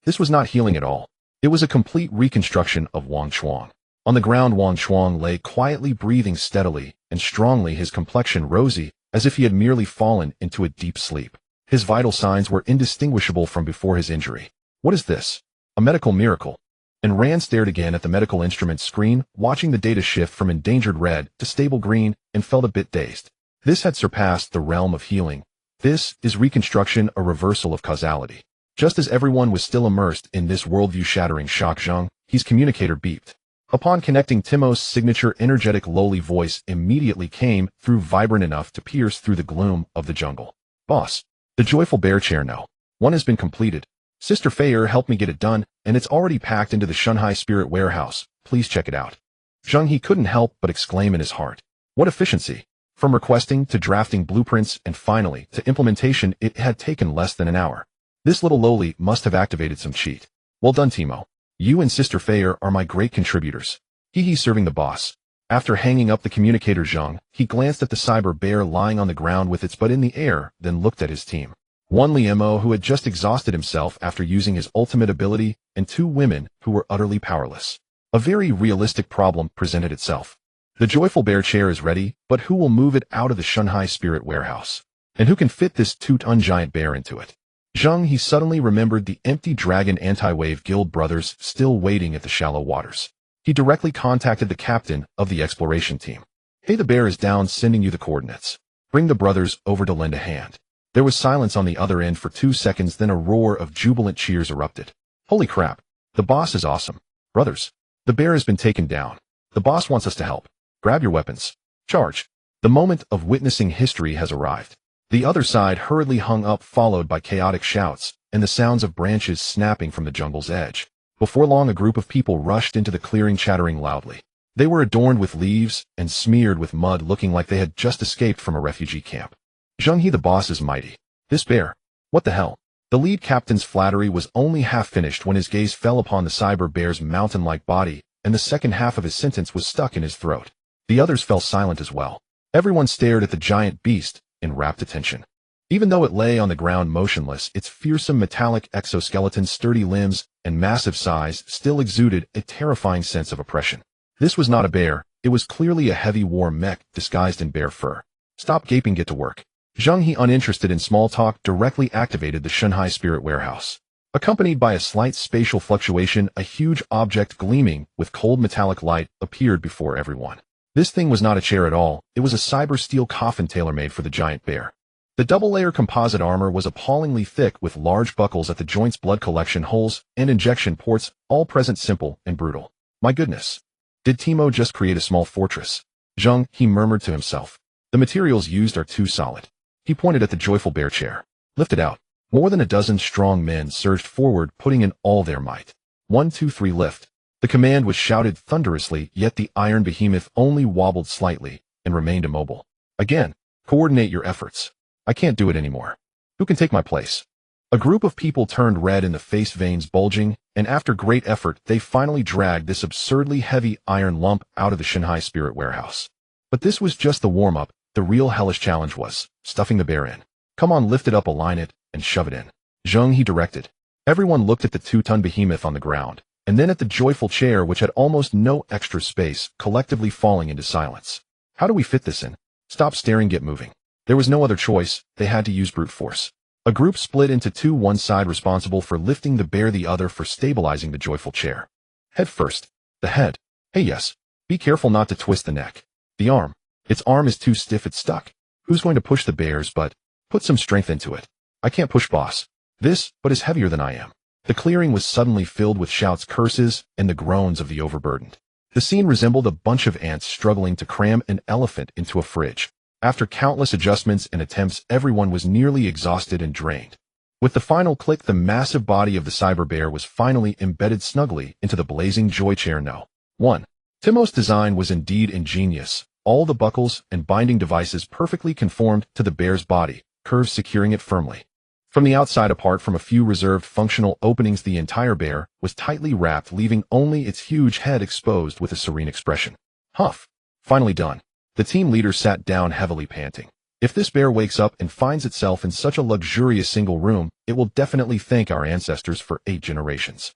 This was not healing at all. It was a complete reconstruction of Wang Chuang. On the ground, Wang Chuang lay quietly, breathing steadily and strongly, his complexion rosy, as if he had merely fallen into a deep sleep. His vital signs were indistinguishable from before his injury. What is this? A medical miracle. And Rand stared again at the medical instrument screen, watching the data shift from endangered red to stable green, and felt a bit dazed. This had surpassed the realm of healing. This is reconstruction, a reversal of causality. Just as everyone was still immersed in this worldview-shattering shock, Zheng He's communicator beeped. Upon connecting, Timo's signature energetic lowly voice immediately came through, vibrant enough to pierce through the gloom of the jungle. Boss. The joyful bear chair, no. One has been completed. Sister Feier helped me get it done, and it's already packed into the Shanghai Spirit Warehouse. Please check it out. Zheng He couldn't help but exclaim in his heart. What efficiency! From requesting to drafting blueprints and finally to implementation, it had taken less than an hour. This little lowly must have activated some cheat. Well done, Timo. You and Sister Feier are my great contributors. He serving the boss. After hanging up the communicator, Zheng He glanced at the cyber bear lying on the ground with its butt in the air, then looked at his team. One Liemo, who had just exhausted himself after using his ultimate ability, and two women who were utterly powerless. A very realistic problem presented itself. The joyful bear chair is ready, but who will move it out of the Shanghai Spirit Warehouse? And who can fit this 2-ton giant bear into it? Zheng He suddenly remembered the empty Dragon Anti-Wave Guild brothers still waiting at the shallow waters. He directly contacted the captain of the exploration team. Hey, the bear is down, sending you the coordinates. Bring the brothers over to lend a hand. There was silence on the other end for 2 seconds, then a roar of jubilant cheers erupted. Holy crap. The boss is awesome. Brothers. The bear has been taken down. The boss wants us to help. Grab your weapons. Charge. The moment of witnessing history has arrived. The other side hurriedly hung up, followed by chaotic shouts and the sounds of branches snapping from the jungle's edge. Before long, a group of people rushed into the clearing, chattering loudly. They were adorned with leaves and smeared with mud, looking like they had just escaped from a refugee camp. Zheng He, the boss is mighty. This bear. What the hell? The lead captain's flattery was only half finished when his gaze fell upon the cyber bear's mountain-like body, and the second half of his sentence was stuck in his throat. The others fell silent as well. Everyone stared at the giant beast in rapt attention. Even though it lay on the ground motionless, its fearsome metallic exoskeleton, sturdy limbs, and massive size still exuded a terrifying sense of oppression. This was not a bear, it was clearly a heavy war mech disguised in bear fur. Stop gaping, get to work. Zheng He, uninterested in small talk, directly activated the Shanghai Spirit Warehouse. Accompanied by a slight spatial fluctuation, a huge object gleaming with cold metallic light appeared before everyone. This thing was not a chair at all, it was a cyber steel coffin tailor-made for the giant bear. The double-layer composite armor was appallingly thick, with large buckles at the joints, blood collection holes, and injection ports, all present, simple and brutal. My goodness. Did Timo just create a small fortress? Zheng He murmured to himself. The materials used are too solid. He pointed at the joyful bear chair. Lift it out. More than a dozen strong men surged forward, putting in all their might. 1, 2, 3, lift. The command was shouted thunderously, yet the iron behemoth only wobbled slightly and remained immobile. Again, coordinate your efforts. I can't do it anymore. Who can take my place? A group of people turned red in the face, veins bulging, and after great effort, they finally dragged this absurdly heavy iron lump out of the Zheng He spirit warehouse. But this was just the warm-up. The real hellish challenge was stuffing the bear in. Come on, lift it up, align it, and shove it in. Zheng He directed. Everyone looked at the 2-ton behemoth on the ground, and then at the joyful chair which had almost no extra space, collectively falling into silence. How do we fit this in? Stop staring, get moving. There was no other choice, they had to use brute force. A group split into two, one side responsible for lifting the bear, the other for stabilizing the joyful chair. Head first. The head. Hey yes. Be careful not to twist the neck. The arm. Its arm is too stiff, it's stuck. Who's going to push the bear's butt? Put some strength into it. I can't push, boss. This, but is heavier than I am. The clearing was suddenly filled with shouts, curses, and the groans of the overburdened. The scene resembled a bunch of ants struggling to cram an elephant into a fridge. After countless adjustments and attempts, everyone was nearly exhausted and drained. With the final click, the massive body of the cyber bear was finally embedded snugly into the blazing joy chair. No. 1. Timo's design was indeed ingenious. All the buckles and binding devices perfectly conformed to the bear's body, curves securing it firmly. From the outside, apart from a few reserved functional openings, the entire bear was tightly wrapped, leaving only its huge head exposed with a serene expression. Huff. Finally done. The team leader sat down heavily, panting. If this bear wakes up and finds itself in such a luxurious single room, it will definitely thank our ancestors for 8 generations.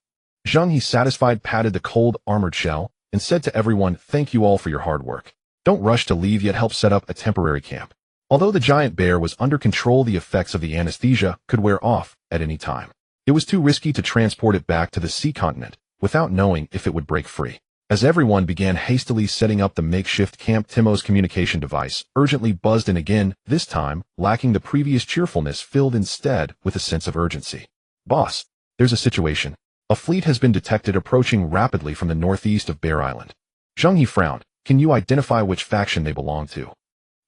Zheng He, satisfied, patted the cold, armored shell and said to everyone, thank you all for your hard work. Don't rush to leave yet, help set up a temporary camp. Although the giant bear was under control, the effects of the anesthesia could wear off at any time. It was too risky to transport it back to the sea continent without knowing if it would break free. As everyone began hastily setting up the makeshift camp, Timo's communication device urgently buzzed in again, this time lacking the previous cheerfulness, filled instead with a sense of urgency. Boss, there's a situation. A fleet has been detected approaching rapidly from the northeast of Bear Island. Zheng He frowned. Can you identify which faction they belong to?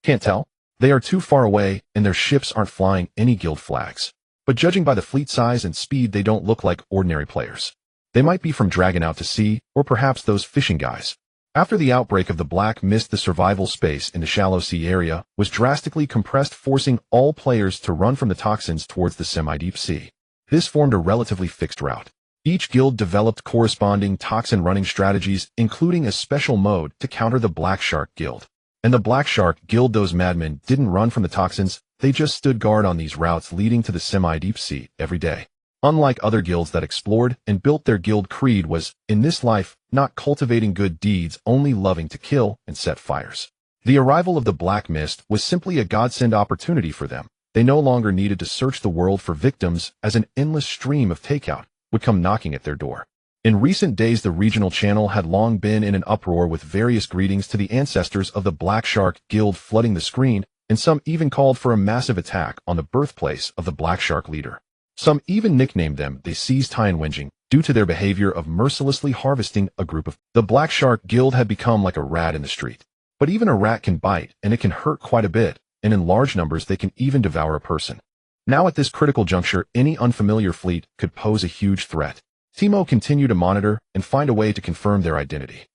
Can't tell. They are too far away, and their ships aren't flying any guild flags. But judging by the fleet size and speed, they don't look like ordinary players. They might be from Dragon Out to Sea, or perhaps those fishing guys. After the outbreak of the Black Mist, the survival space in the shallow sea area was drastically compressed, forcing all players to run from the toxins towards the semi-deep sea. This formed a relatively fixed route. Each guild developed corresponding toxin running strategies, including a special mode to counter the Black Shark Guild. And the Black Shark Guild, those madmen didn't run from the toxins, they just stood guard on these routes leading to the semi-deep sea every day. Unlike other guilds that explored and built, their guild creed was, in this life, not cultivating good deeds, only loving to kill and set fires. The arrival of the Black Mist was simply a godsend opportunity for them. They no longer needed to search the world for victims, as an endless stream of takeout would come knocking at their door. In recent days, the regional channel had long been in an uproar, with various greetings to the ancestors of the Black Shark Guild flooding the screen, and some even called for a massive attack on the birthplace of the Black Shark leader. Some even nicknamed them the Seized Wenjing, due to their behavior of mercilessly harvesting a group of. The Black Shark Guild had become like a rat in the street. But even a rat can bite, and it can hurt quite a bit, and in large numbers they can even devour a person. Now at this critical juncture, any unfamiliar fleet could pose a huge threat. Timo continued to monitor and find a way to confirm their identity.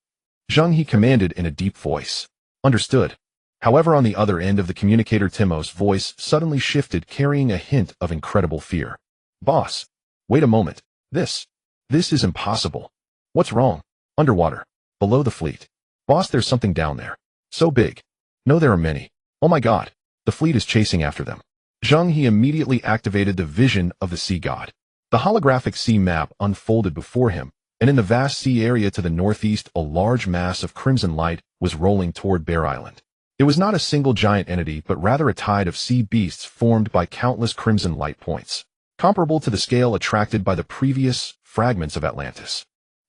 Zheng He commanded in a deep voice. Understood. However, on the other end of the communicator, Timo's voice suddenly shifted, carrying a hint of incredible fear. Boss, wait a moment. This is impossible. What's wrong? Underwater. Below the fleet. Boss, there's something down there. So big. No, there are many. Oh my god. The fleet is chasing after them. Zheng He immediately activated the vision of the sea god. The holographic sea map unfolded before him, and in the vast sea area to the northeast, a large mass of crimson light was rolling toward Bear Island. It was not a single giant entity, but rather a tide of sea beasts formed by countless crimson light points, comparable to the scale attracted by the previous fragments of Atlantis.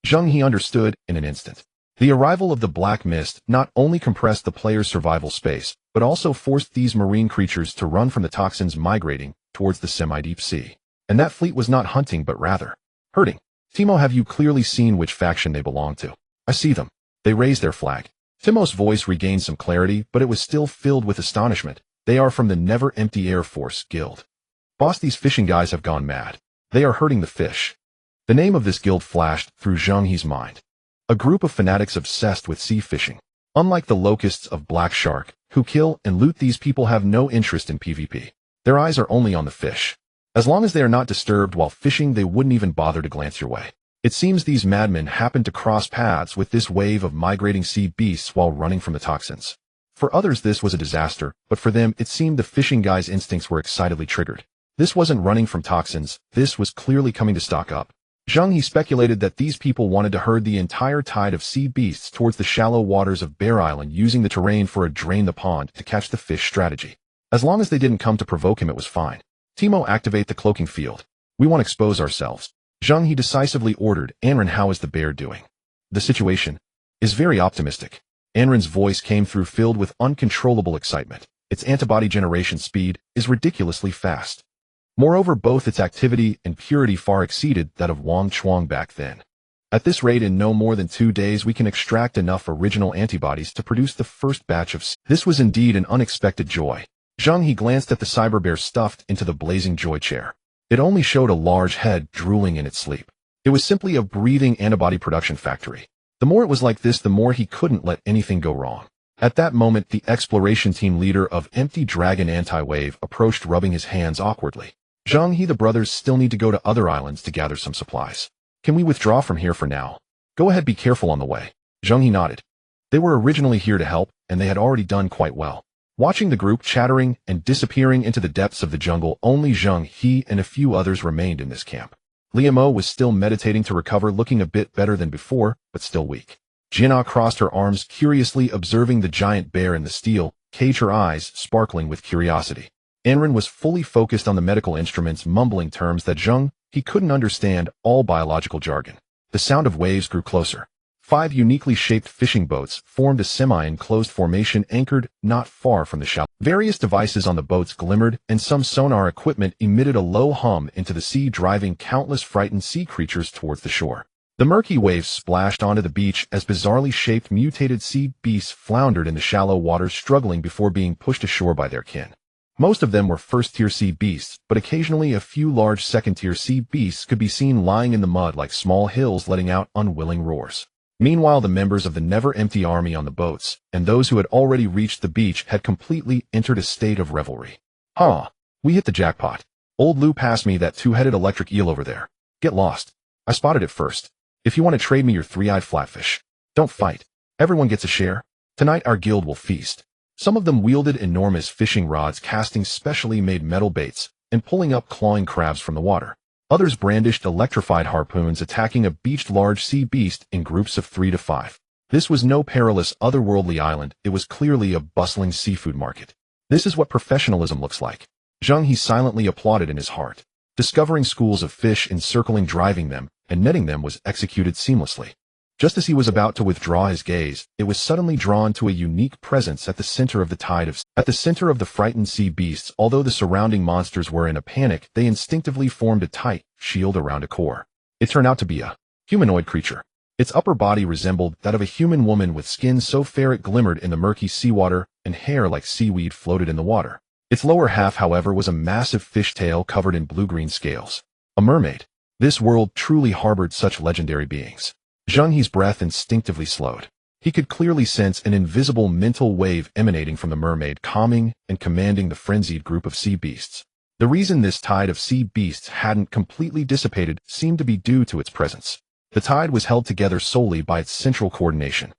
Zheng He understood in an instant. The arrival of the Black Mist not only compressed the player's survival space, but also forced these marine creatures to run from the toxins, migrating towards the semi-deep sea. And that fleet was not hunting, but rather hurting. Timo, have you clearly seen which faction they belong to? I see them. They raise their flag. Timo's voice regained some clarity, but it was still filled with astonishment. They are from the Never Empty Air Force Guild. Boss, these fishing guys have gone mad. They are hurting the fish. The name of this guild flashed through Zheng He's mind. A group of fanatics obsessed with sea fishing. Unlike the locusts of Black Shark, who kill and loot, these people have no interest in PvP. Their eyes are only on the fish. As long as they are not disturbed while fishing, they wouldn't even bother to glance your way. It seems these madmen happened to cross paths with this wave of migrating sea beasts while running from the toxins. For others this was a disaster, but for them it seemed the fishing guys' instincts were excitedly triggered. This wasn't running from toxins, this was clearly coming to stock up. Zheng He speculated that these people wanted to herd the entire tide of sea beasts towards the shallow waters of Bear Island, using the terrain for a drain the pond to catch the fish strategy. As long as they didn't come to provoke him, it was fine. Timo, activate the cloaking field. We want to expose ourselves. Zheng He decisively ordered. Anren, how is the bear doing? The situation is very optimistic. Anren's voice came through filled with uncontrollable excitement. Its antibody generation speed is ridiculously fast. Moreover, both its activity and purity far exceeded that of Wang Chuang back then. At this rate, in no more than 2 days, we can extract enough original antibodies to produce the first batch of. This was indeed an unexpected joy. Zheng He glanced at the cyber bear stuffed into the blazing joy chair. It only showed a large head drooling in its sleep. It was simply a breathing antibody production factory. The more it was like this, the more he couldn't let anything go wrong. At that moment, the exploration team leader of Empty Dragon Anti-Wave approached, rubbing his hands awkwardly. Zheng He, the brothers still need to go to other islands to gather some supplies. Can we withdraw from here for now? Go ahead, be careful on the way. Zheng He nodded. They were originally here to help, and they had already done quite well. Watching the group chattering and disappearing into the depths of the jungle, only Zheng He and a few others remained in this camp. Liamo was still meditating to recover, looking a bit better than before, but still weak. Jiana crossed her arms, curiously observing the giant bear in the steel cage, her eyes sparkling with curiosity. Anren was fully focused on the medical instruments, mumbling terms that Zheng He couldn't understand, all biological jargon. The sound of waves grew closer. 5 uniquely shaped fishing boats formed a semi-enclosed formation anchored not far from the shallow. Various devices on the boats glimmered, and some sonar equipment emitted a low hum into the sea, driving countless frightened sea creatures towards the shore. The murky waves splashed onto the beach as bizarrely shaped mutated sea beasts floundered in the shallow waters, struggling before being pushed ashore by their kin. Most of them were first-tier sea beasts, but occasionally a few large second-tier sea beasts could be seen lying in the mud like small hills, letting out unwilling roars. Meanwhile, the members of the never-empty army on the boats, and those who had already reached the beach, had completely entered a state of revelry. We hit the jackpot. Old Lou passed me that 2-headed electric eel over there. Get lost. I spotted it first. If you want to trade me your 3-eyed flatfish, don't fight. Everyone gets a share. Tonight our guild will feast. Some of them wielded enormous fishing rods, casting specially made metal baits, and pulling up clawing crabs from the water. Others brandished electrified harpoons, attacking a beached large sea beast in groups of 3 to 5. This was no perilous otherworldly island, it was clearly a bustling seafood market. This is what professionalism looks like. Zheng He silently applauded in his heart. Discovering schools of fish, encircling, driving them, and netting them was executed seamlessly. Just as he was about to withdraw his gaze, it was suddenly drawn to a unique presence at the center of the tide of At the center of the frightened sea beasts. Although the surrounding monsters were in a panic, they instinctively formed a tight shield around a core. It turned out to be a humanoid creature. Its upper body resembled that of a human woman, with skin so fair it glimmered in the murky seawater, and hair like seaweed floated in the water. Its lower half, however, was a massive fishtail covered in blue-green scales. A mermaid. This world truly harbored such legendary beings. Zheng He's breath instinctively slowed. He could clearly sense an invisible mental wave emanating from the mermaid, calming and commanding the frenzied group of sea beasts. The reason this tide of sea beasts hadn't completely dissipated seemed to be due to its presence. The tide was held together solely by its central coordination.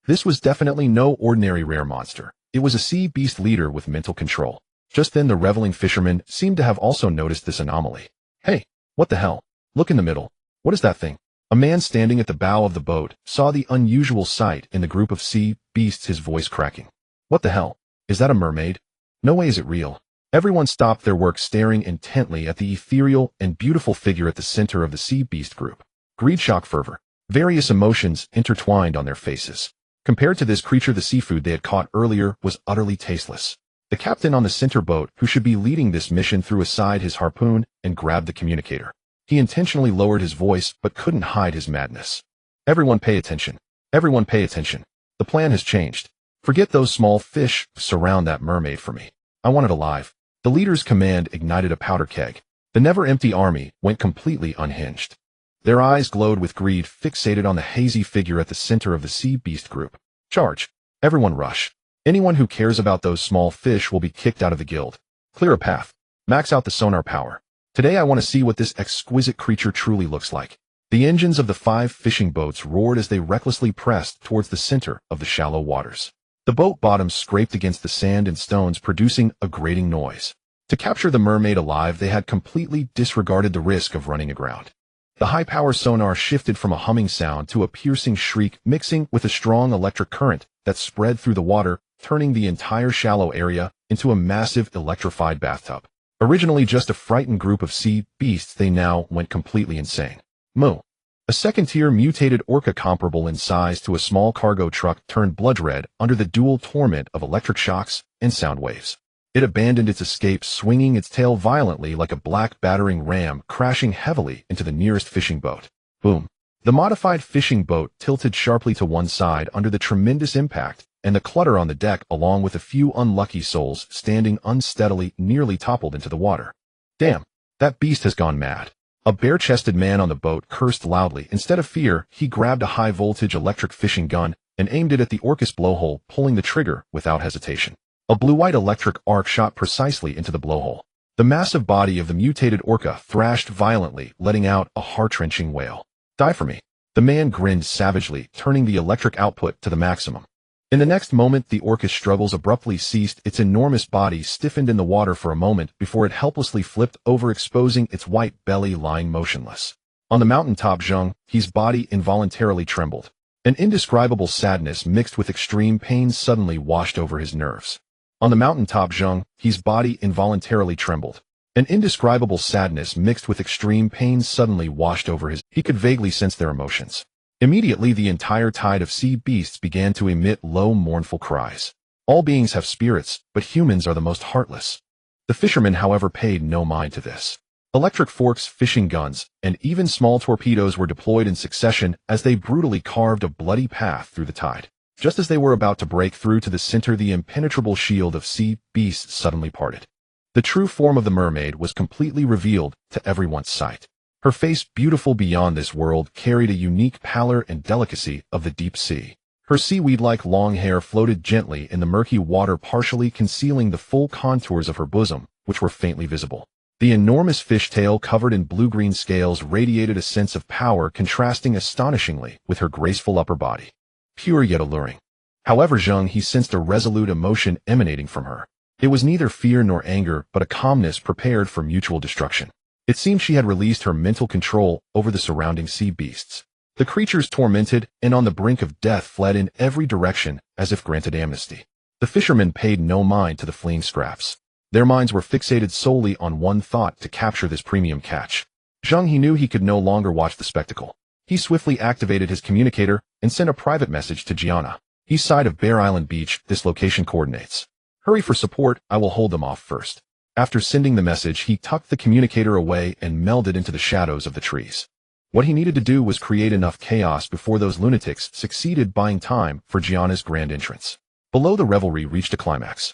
This was definitely no ordinary rare monster. It was a sea beast leader with mental control. Just then the reveling fishermen seemed to have also noticed this anomaly. Hey, what the hell? Look in the middle. What is that thing? A man standing at the bow of the boat saw the unusual sight in the group of sea beasts, his voice cracking. What the hell? Is that a mermaid? No way is it real. Everyone stopped their work, staring intently at the ethereal and beautiful figure at the center of the sea beast group. Greed, shock, fervor. Various emotions intertwined on their faces. Compared to this creature, the seafood they had caught earlier was utterly tasteless. The captain on the center boat, who should be leading this mission, threw aside his harpoon and grabbed the communicator. He intentionally lowered his voice, but couldn't hide his madness. Everyone pay attention. Everyone pay attention. The plan has changed. Forget those small fish. Surround that mermaid for me. I want it alive. The leader's command ignited a powder keg. The never-empty army went completely unhinged. Their eyes glowed with greed, fixated on the hazy figure at the center of the sea beast group. Charge! Everyone rush. Anyone who cares about those small fish will be kicked out of the guild. Clear a path. Max out the sonar power. Today I want to see what this exquisite creature truly looks like. The engines of the 5 fishing boats roared as they recklessly pressed towards the center of the shallow waters. The boat bottoms scraped against the sand and stones, producing a grating noise. To capture the mermaid alive, they had completely disregarded the risk of running aground. The high-power sonar shifted from a humming sound to a piercing shriek, mixing with a strong electric current that spread through the water, turning the entire shallow area into a massive electrified bathtub. Originally just a frightened group of sea beasts, they now went completely insane. Moo. A second-tier mutated orca comparable in size to a small cargo truck turned blood red under the dual torment of electric shocks and sound waves. It abandoned its escape, swinging its tail violently like a black battering ram, crashing heavily into the nearest fishing boat. Boom. The modified fishing boat tilted sharply to one side under the tremendous impact, and the clutter on the deck, along with a few unlucky souls standing unsteadily, nearly toppled into the water. Damn, that beast has gone mad. A bare-chested man on the boat cursed loudly. Instead of fear, he grabbed a high-voltage electric fishing gun and aimed it at the orca's blowhole, pulling the trigger without hesitation. A blue-white electric arc shot precisely into the blowhole. The massive body of the mutated orca thrashed violently, letting out a heart-wrenching wail. Die for me. The man grinned savagely, turning the electric output to the maximum. In the next moment, the orca's struggles abruptly ceased. Its enormous body stiffened in the water for a moment before it helplessly flipped over, exposing its white belly lying motionless. On the mountaintop, Zheng He's body involuntarily trembled. An indescribable sadness mixed with extreme pain suddenly washed over his nerves. On the mountaintop, Zheng He's body involuntarily trembled. An indescribable sadness mixed with extreme pain suddenly washed over his. He could vaguely sense their emotions. Immediately, the entire tide of sea beasts began to emit low, mournful cries. All beings have spirits, but humans are the most heartless. The fishermen, however, paid no mind to this. Electric forks, fishing guns, and even small torpedoes were deployed in succession as they brutally carved a bloody path through the tide. Just as they were about to break through to the center, the impenetrable shield of sea beasts suddenly parted. The true form of the mermaid was completely revealed to everyone's sight. Her face, beautiful beyond this world, carried a unique pallor and delicacy of the deep sea. Her seaweed-like long hair floated gently in the murky water, partially concealing the full contours of her bosom, which were faintly visible. The enormous fishtail covered in blue-green scales radiated a sense of power, contrasting astonishingly with her graceful upper body. Pure yet alluring. However, Zheng He sensed a resolute emotion emanating from her. It was neither fear nor anger, but a calmness prepared for mutual destruction. It seemed she had released her mental control over the surrounding sea beasts. The creatures, tormented and on the brink of death, fled in every direction as if granted amnesty. The fishermen paid no mind to the fleeing scraps. Their minds were fixated solely on one thought: to capture this premium catch. Zheng He knew he could no longer watch the spectacle. He swiftly activated his communicator and sent a private message to Gianna. East side of Bear Island Beach, this location coordinates. Hurry for support, I will hold them off first. After sending the message, he tucked the communicator away and melded into the shadows of the trees. What he needed to do was create enough chaos before those lunatics succeeded, buying time for Gianna's grand entrance. Below, the revelry reached a climax.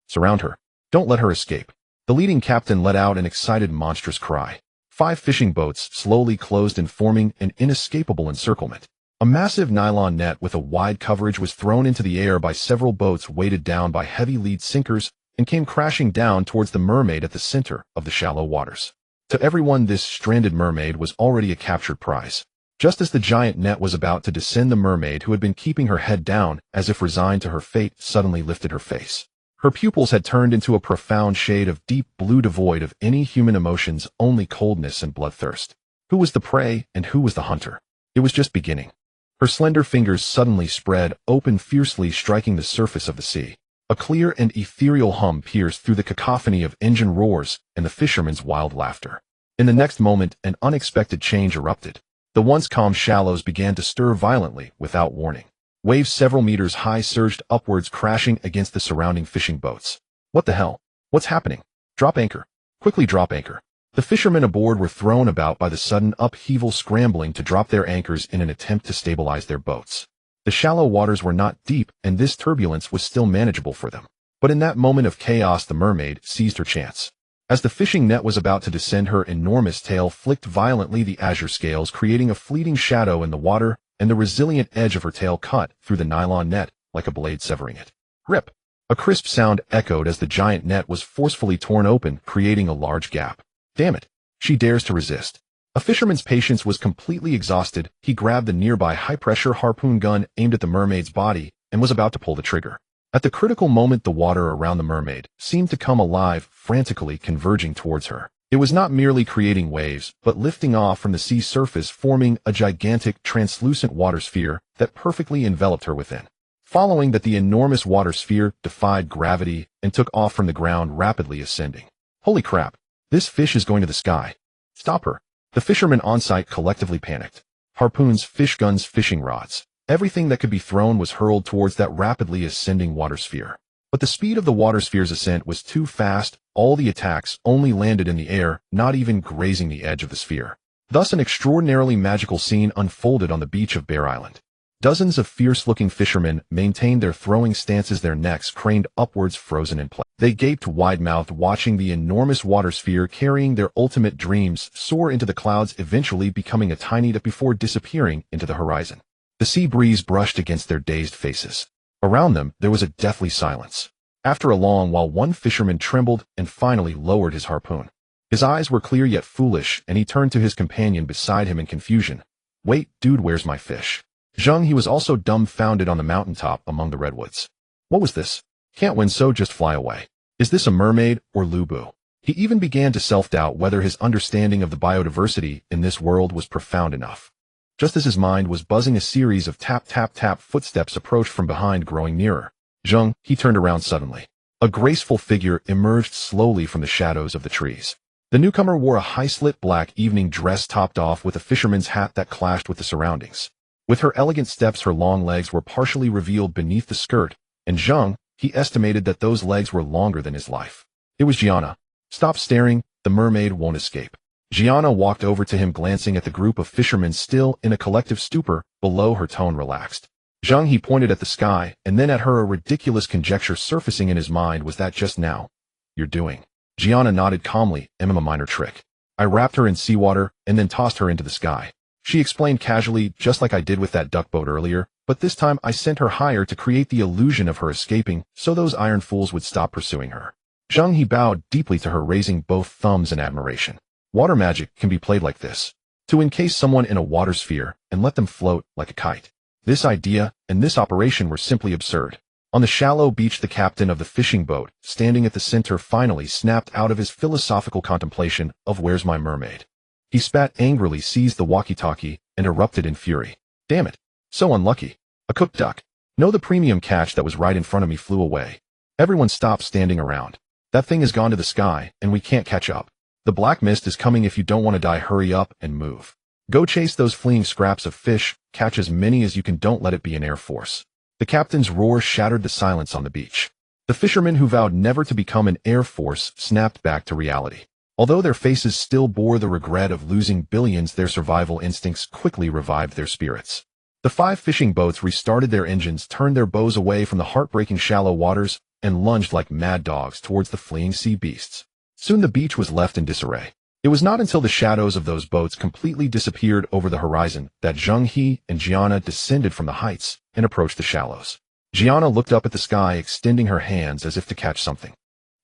Surround her. Don't let her escape. The leading captain let out an excited, monstrous cry. 5 fishing boats slowly closed in, forming an inescapable encirclement. A massive nylon net with a wide coverage was thrown into the air by several boats weighted down by heavy lead sinkers and came crashing down towards the mermaid at the center of the shallow waters. To everyone, this stranded mermaid was already a captured prize. Just as the giant net was about to descend, the mermaid, who had been keeping her head down as if resigned to her fate, suddenly lifted her face. Her pupils had turned into a profound shade of deep blue, devoid of any human emotions, only coldness and bloodthirst. Who was the prey and who was the hunter? It was just beginning. Her slender fingers suddenly spread open, fiercely striking the surface of the sea. A clear and ethereal hum pierced through the cacophony of engine roars and the fishermen's wild laughter. In the next moment, an unexpected change erupted. The once calm shallows began to stir violently without warning. Waves several meters high surged upwards, crashing against the surrounding fishing boats. What the hell? What's happening? Drop anchor. Quickly drop anchor. The fishermen aboard were thrown about by the sudden upheaval, scrambling to drop their anchors in an attempt to stabilize their boats. The shallow waters were not deep, and this turbulence was still manageable for them. But in that moment of chaos, the mermaid seized her chance. As the fishing net was about to descend, her enormous tail flicked violently the azure scales, creating a fleeting shadow in the water, and the resilient edge of her tail cut through the nylon net like a blade severing it. Rip! A crisp sound echoed as the giant net was forcefully torn open, creating a large gap. Damn it! She dares to resist. A fisherman's patience was completely exhausted. He grabbed the nearby high-pressure harpoon gun aimed at the mermaid's body and was about to pull the trigger. At the critical moment, the water around the mermaid seemed to come alive, frantically converging towards her. It was not merely creating waves, but lifting off from the sea surface, forming a gigantic, translucent water sphere that perfectly enveloped her within. Following that, the enormous water sphere defied gravity and took off from the ground, rapidly ascending. Holy crap! This fish is going to the sky. Stop her! The fishermen on site collectively panicked. Harpoons, fish guns, fishing rods. Everything that could be thrown was hurled towards that rapidly ascending water sphere. But the speed of the water sphere's ascent was too fast. All the attacks only landed in the air, not even grazing the edge of the sphere. Thus, an extraordinarily magical scene unfolded on the beach of Bear Island. Dozens of fierce-looking fishermen maintained their throwing stances, their necks craned upwards, frozen in place. They gaped wide-mouthed, watching the enormous water sphere carrying their ultimate dreams soar into the clouds, eventually becoming a tiny dot before disappearing into the horizon. The sea breeze brushed against their dazed faces. Around them, there was a deathly silence. After a long while, one fisherman trembled and finally lowered his harpoon. His eyes were clear yet foolish, and he turned to his companion beside him in confusion. "Wait, dude, where's my fish?" Zheng He was also dumbfounded on the mountaintop among the redwoods. What was this? Can't win, so just fly away. Is this a mermaid or Lubu? He even began to self-doubt whether his understanding of the biodiversity in this world was profound enough. Just as his mind was buzzing, a series of tap-tap-tap footsteps approached from behind, growing nearer. Zheng He turned around suddenly. A graceful figure emerged slowly from the shadows of the trees. The newcomer wore a high-slit black evening dress topped off with a fisherman's hat that clashed with the surroundings. With her elegant steps, her long legs were partially revealed beneath the skirt, and Zheng He estimated that those legs were longer than his life. It was Gianna. "Stop staring, the mermaid won't escape." Gianna walked over to him, glancing at the group of fishermen still in a collective stupor. Below, her tone relaxed. Zheng He pointed at the sky, and then at her, a ridiculous conjecture surfacing in his mind. "Was that just now you're doing?" Gianna nodded calmly. "A minor trick. I wrapped her in seawater and then tossed her into the sky." She explained casually, "Just like I did with that duck boat earlier, but this time I sent her higher to create the illusion of her escaping, so those iron fools would stop pursuing her." Zheng He bowed deeply to her, raising both thumbs in admiration. Water magic can be played like this. To encase someone in a water sphere and let them float like a kite. This idea and this operation were simply absurd. On the shallow beach, the captain of the fishing boat, standing at the center, finally snapped out of his philosophical contemplation of "Where's my mermaid?" He spat angrily, seized the walkie-talkie, and erupted in fury. "Damn it. So unlucky. A cooked duck. No, the premium catch that was right in front of me flew away. Everyone stop standing around. That thing has gone to the sky, and we can't catch up. The black mist is coming. If you don't want to die, hurry up and move. Go chase those fleeing scraps of fish, catch as many as you can, don't let it be an air force." The captain's roar shattered the silence on the beach. The fishermen, who vowed never to become an air force, snapped back to reality. Although their faces still bore the regret of losing billions, their survival instincts quickly revived their spirits. The 5 fishing boats restarted their engines, turned their bows away from the heartbreaking shallow waters, and lunged like mad dogs towards the fleeing sea beasts. Soon the beach was left in disarray. It was not until the shadows of those boats completely disappeared over the horizon that Zheng He and Gianna descended from the heights and approached the shallows. Gianna looked up at the sky, extending her hands as if to catch something.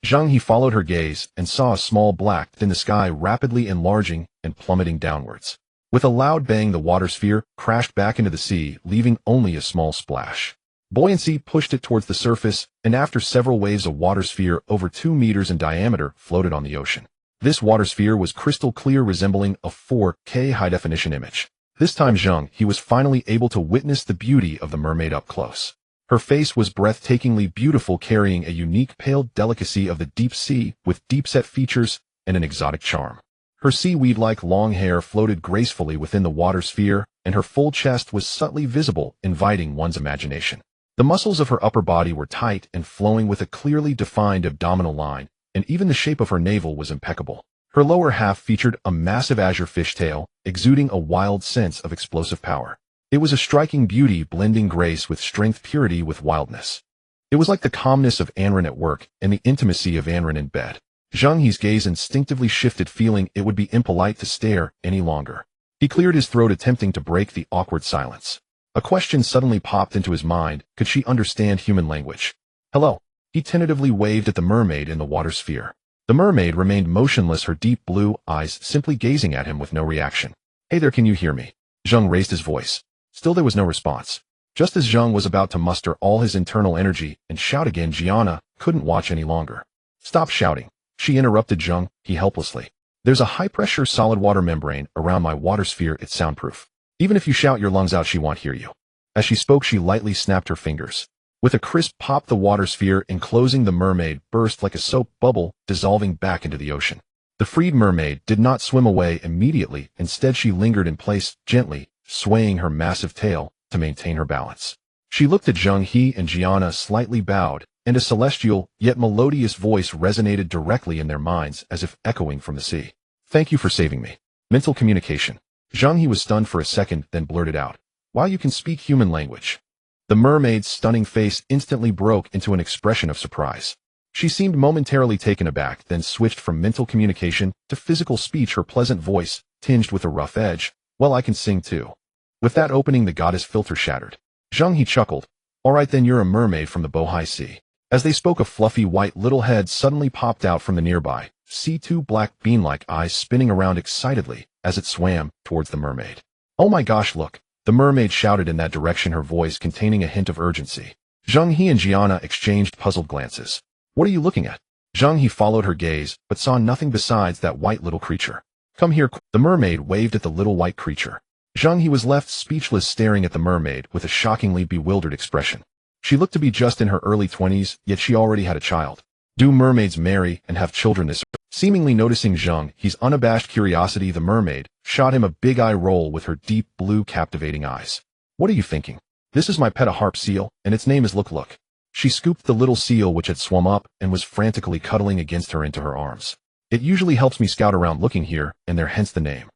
Zheng He followed her gaze and saw a small black in the sky, rapidly enlarging and plummeting downwards. With a loud bang, the water sphere crashed back into the sea, leaving only a small splash. Buoyancy pushed it towards the surface, and after several waves, a water sphere over 2 meters in diameter floated on the ocean. This water sphere was crystal clear, resembling a 4K high-definition image. This time Zheng He was finally able to witness the beauty of the mermaid up close. Her face was breathtakingly beautiful, carrying a unique pale delicacy of the deep sea, with deep-set features and an exotic charm. Her seaweed-like long hair floated gracefully within the water sphere, and her full chest was subtly visible, inviting one's imagination. The muscles of her upper body were tight and flowing, with a clearly defined abdominal line, and even the shape of her navel was impeccable. Her lower half featured a massive azure fishtail, exuding a wild sense of explosive power. It was a striking beauty, blending grace with strength, purity with wildness. It was like the calmness of Anran at work and the intimacy of Anran in bed. Zheng He's gaze instinctively shifted, feeling it would be impolite to stare any longer. He cleared his throat, attempting to break the awkward silence. A question suddenly popped into his mind. Could she understand human language? Hello. He tentatively waved at the mermaid in the water sphere. The mermaid remained motionless, her deep blue eyes simply gazing at him with no reaction. Hey there, can you hear me? Zheng raised his voice. Still there was no response. Just as Zheng was about to muster all his internal energy and shout again, Gianna couldn't watch any longer. Stop shouting, she interrupted Zheng He helplessly. There's a high-pressure solid water membrane around my water sphere. It's soundproof. Even if you shout your lungs out, she won't hear you. As she spoke, she lightly snapped her fingers. With a crisp pop, the water sphere enclosing the mermaid burst like a soap bubble, dissolving back into the ocean. The freed mermaid did not swim away immediately. Instead, she lingered in place, gently swaying her massive tail to maintain her balance. She looked at Zheng He, and Gianna slightly bowed, and a celestial yet melodious voice resonated directly in their minds as if echoing from the sea. Thank you for saving me. Mental communication. Zheng He was stunned for a second, then blurted out, "Wow, you can speak human language." The mermaid's stunning face instantly broke into an expression of surprise. She seemed momentarily taken aback, then switched from mental communication to physical speech, her pleasant voice tinged with a rough edge. "Well, I can sing too." With that opening, the goddess filter shattered. Zheng He chuckled. "All right then, you're a mermaid from the Bohai Sea." As they spoke, a fluffy white little head suddenly popped out from the nearby sea, two black bean-like eyes spinning around excitedly as it swam towards the mermaid. "Oh my gosh, look!" The mermaid shouted in that direction, her voice containing a hint of urgency. Zheng He and Gianna exchanged puzzled glances. "What are you looking at?" Zheng He followed her gaze, but saw nothing besides that white little creature. "Come here." The mermaid waved at the little white creature. Zheng He was left speechless, staring at the mermaid with a shockingly bewildered expression. She looked to be just in her early 20s, yet she already had a child. Do mermaids marry and have children this early? Seemingly noticing Zheng He's unabashed curiosity, the mermaid shot him a big eye roll with her deep blue captivating eyes. "What are you thinking? This is my pet, a harp seal, and its name is Look. She scooped the little seal, which had swum up and was frantically cuddling against her, into her arms. "It usually helps me scout around looking here, and there hence the name."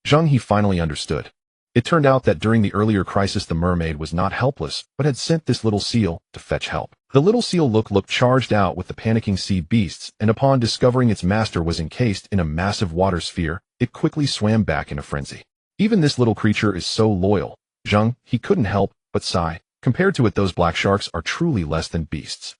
Zheng He finally understood. It turned out that during the earlier crisis, the mermaid was not helpless, but had sent this little seal to fetch help. The little seal Look charged out with the panicking sea beasts, and upon discovering its master was encased in a massive water sphere, it quickly swam back in a frenzy. Even this little creature is so loyal. Zheng He couldn't help but sigh. Compared to it, those black sharks are truly less than beasts.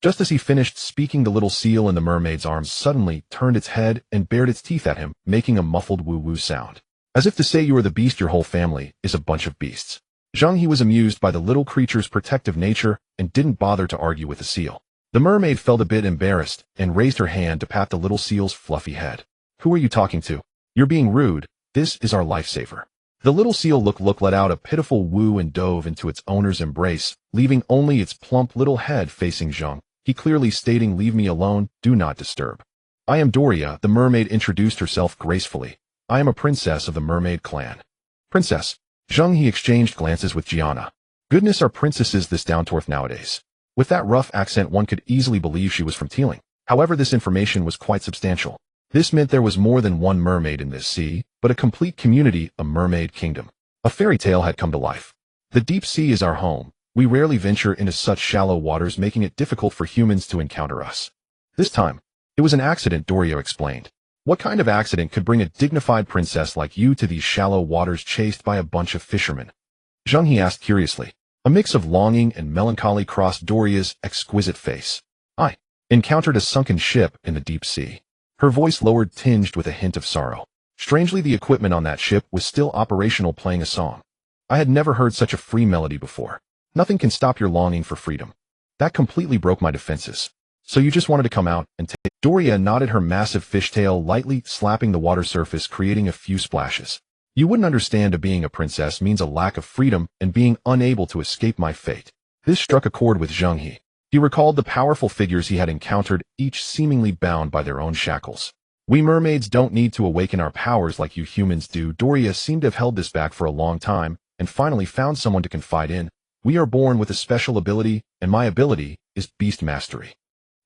Just as he finished speaking, the little seal in the mermaid's arms suddenly turned its head and bared its teeth at him, making a muffled woo-woo sound. As if to say, "You are the beast, your whole family is a bunch of beasts." Zheng He was amused by the little creature's protective nature and didn't bother to argue with the seal. The mermaid felt a bit embarrassed and raised her hand to pat the little seal's fluffy head. "Who are you talking to? You're being rude. This is our lifesaver." The little seal Look let out a pitiful woo and dove into its owner's embrace, leaving only its plump little head facing Zheng He, clearly stating, "Leave me alone, do not disturb." "I am Doria," the mermaid introduced herself gracefully. "I am a princess of the mermaid clan." "Princess?" Zheng He exchanged glances with Gianna. Goodness, are princesses this down to earth nowadays? With that rough accent, one could easily believe she was from Teeling. However, this information was quite substantial. This meant there was more than one mermaid in this sea, but a complete community, a mermaid kingdom. A fairy tale had come to life. "The deep sea is our home. We rarely venture into such shallow waters, making it difficult for humans to encounter us. This time, it was an accident," Doria explained. "What kind of accident could bring a dignified princess like you to these shallow waters, chased by a bunch of fishermen?" Zheng He asked curiously. A mix of longing and melancholy crossed Doria's exquisite face. "I encountered a sunken ship in the deep sea." Her voice lowered, tinged with a hint of sorrow. Strangely, the equipment on that ship was still operational, playing a song. I had never heard such a free melody before. Nothing can stop your longing for freedom. That completely broke my defenses. "So you just wanted to come out and take—" Doria nodded, her massive fishtail lightly slapping the water surface, creating a few splashes. "You wouldn't understand. Being a princess means a lack of freedom and being unable to escape my fate." This struck a chord with Zheng He. He recalled the powerful figures he had encountered, each seemingly bound by their own shackles. "We mermaids don't need to awaken our powers like you humans do." Doria seemed to have held this back for a long time, and finally found someone to confide in. "We are born with a special ability, and my ability is beast mastery."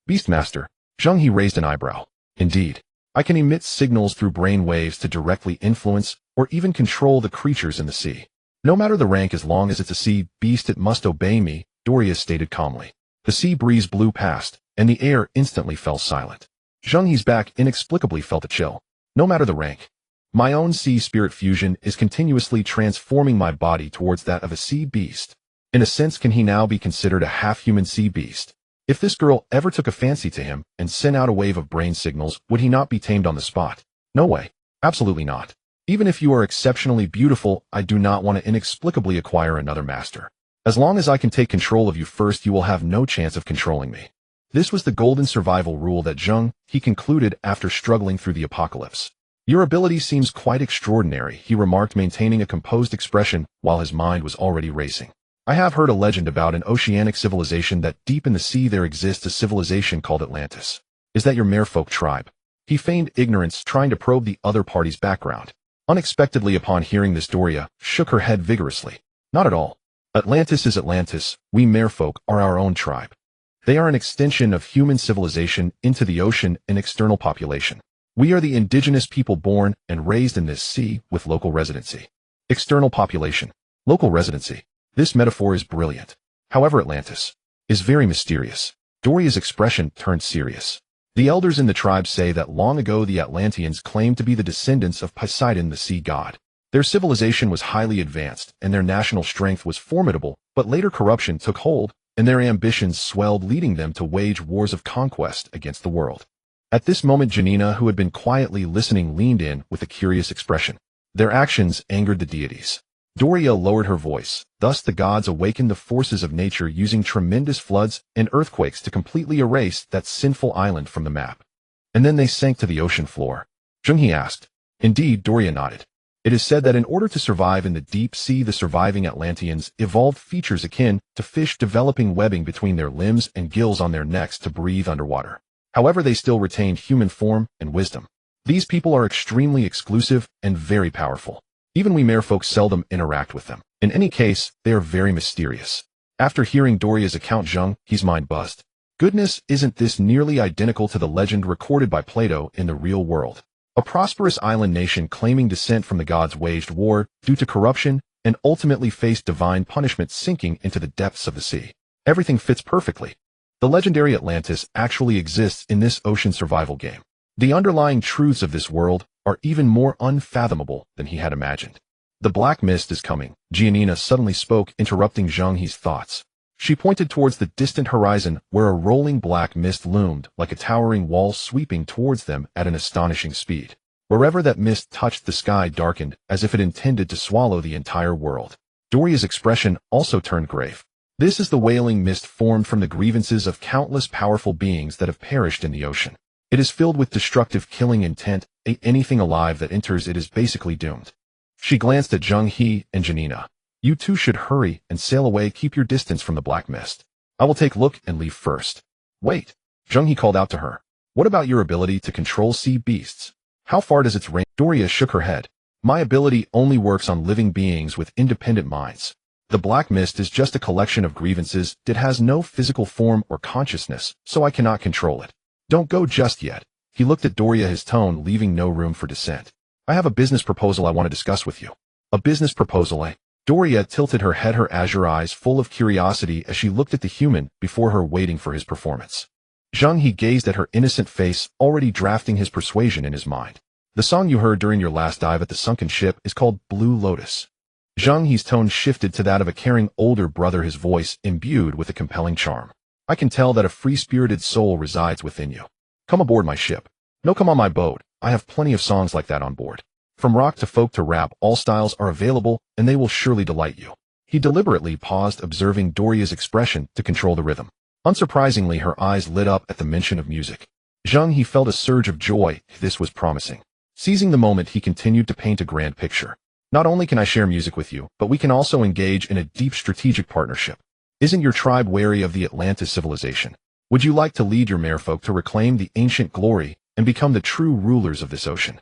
"Beastmaster?" Zheng He raised an eyebrow. "Indeed. I can emit signals through brain waves to directly influence or even control the creatures in the sea. No matter the rank, as long as it's a sea beast, it must obey me," Doria stated calmly. The sea breeze blew past, and the air instantly fell silent. Zheng He's back inexplicably felt a chill. No matter the rank. My own sea spirit fusion is continuously transforming my body towards that of a sea beast. In a sense, can he now be considered a half-human sea beast? If this girl ever took a fancy to him and sent out a wave of brain signals, would he not be tamed on the spot? No way. Absolutely not. Even if you are exceptionally beautiful, I do not want to inexplicably acquire another master. As long as I can take control of you first, you will have no chance of controlling me. This was the golden survival rule that Zheng He concluded after struggling through the apocalypse. Your ability seems quite extraordinary, he remarked, maintaining a composed expression while his mind was already racing. I have heard a legend about an oceanic civilization that deep in the sea there exists a civilization called Atlantis. Is that your merfolk tribe? He feigned ignorance, trying to probe the other party's background. Unexpectedly, upon hearing this, Doria shook her head vigorously. Not at all. Atlantis is Atlantis. We merfolk are our own tribe. They are an extension of human civilization into the ocean and external population. We are the indigenous people born and raised in this sea with local residency. External population. Local residency. This metaphor is brilliant. However, Atlantis is very mysterious. Doria's expression turned serious. The elders in the tribe say that long ago the Atlanteans claimed to be the descendants of Poseidon, the sea god. Their civilization was highly advanced and their national strength was formidable, but later corruption took hold and their ambitions swelled, leading them to wage wars of conquest against the world. At this moment, Janina, who had been quietly listening, leaned in with a curious expression. Their actions angered the deities. Doria lowered her voice. Thus the gods awakened the forces of nature, using tremendous floods and earthquakes to completely erase that sinful island from the map. And then they sank to the ocean floor. Zheng He asked. Indeed, Doria nodded. It is said that in order to survive in the deep sea, the surviving Atlanteans evolved features akin to fish, developing webbing between their limbs and gills on their necks to breathe underwater. However, they still retained human form and wisdom. These people are extremely exclusive and very powerful. Even we merfolk seldom interact with them. In any case, they are very mysterious. After hearing Doria's account, Zheng He's mind buzzed. Goodness, isn't this nearly identical to the legend recorded by Plato in the real world? A prosperous island nation claiming descent from the gods waged war due to corruption and ultimately faced divine punishment, sinking into the depths of the sea. Everything fits perfectly. The legendary Atlantis actually exists in this ocean survival game. The underlying truths of this world are even more unfathomable than he had imagined. The black mist is coming, Giannina suddenly spoke, interrupting Zheng He's thoughts. She pointed towards the distant horizon where a rolling black mist loomed like a towering wall, sweeping towards them at an astonishing speed. Wherever that mist touched, the sky darkened as if it intended to swallow the entire world. Doria's expression also turned grave. This is the wailing mist formed from the grievances of countless powerful beings that have perished in the ocean. It is filled with destructive, killing intent. Anything alive that enters it is basically doomed. She glanced at Zheng He and Janina. You two should hurry and sail away. Keep your distance from the black mist. I will take a look and leave first. Wait. Zheng He called out to her. What about your ability to control sea beasts? How far does its range? Doria shook her head. My ability only works on living beings with independent minds. The black mist is just a collection of grievances. It has no physical form or consciousness, so I cannot control it. Don't go just yet. He looked at Doria, his tone leaving no room for dissent. I have a business proposal I want to discuss with you. A business proposal, eh? Doria tilted her head, her azure eyes full of curiosity as she looked at the human before her, waiting for his performance. Zheng He gazed at her innocent face, already drafting his persuasion in his mind. The song you heard during your last dive at the sunken ship is called Blue Lotus. Zheng He's tone shifted to that of a caring older brother, his voice imbued with a compelling charm. I can tell that a free-spirited soul resides within you. Come aboard my ship. No, come on my boat. I have plenty of songs like that on board. From rock to folk to rap, all styles are available, and they will surely delight you. He deliberately paused, observing Doria's expression to control the rhythm. Unsurprisingly, her eyes lit up at the mention of music. Zheng He felt a surge of joy. This was promising. Seizing the moment, he continued to paint a grand picture. Not only can I share music with you, but we can also engage in a deep strategic partnership. Isn't your tribe wary of the Atlantis civilization? Would you like to lead your merfolk to reclaim the ancient glory and become the true rulers of this ocean?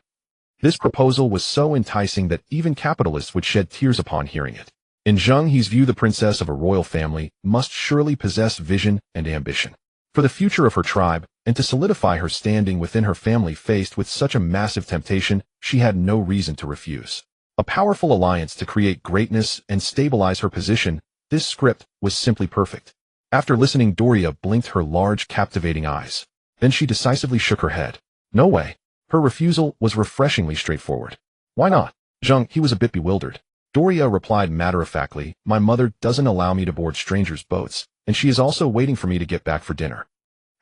This proposal was so enticing that even capitalists would shed tears upon hearing it. In Zheng He's view, the princess of a royal family must surely possess vision and ambition for the future of her tribe, and to solidify her standing within her family. Faced with such a massive temptation, she had no reason to refuse. A powerful alliance to create greatness and stabilize her position. This script was simply perfect. After listening, Doria blinked her large, captivating eyes. Then she decisively shook her head. No way. Her refusal was refreshingly straightforward. Why not? Zheng He was a bit bewildered. Doria replied matter-of-factly, my mother doesn't allow me to board strangers' boats, and she is also waiting for me to get back for dinner.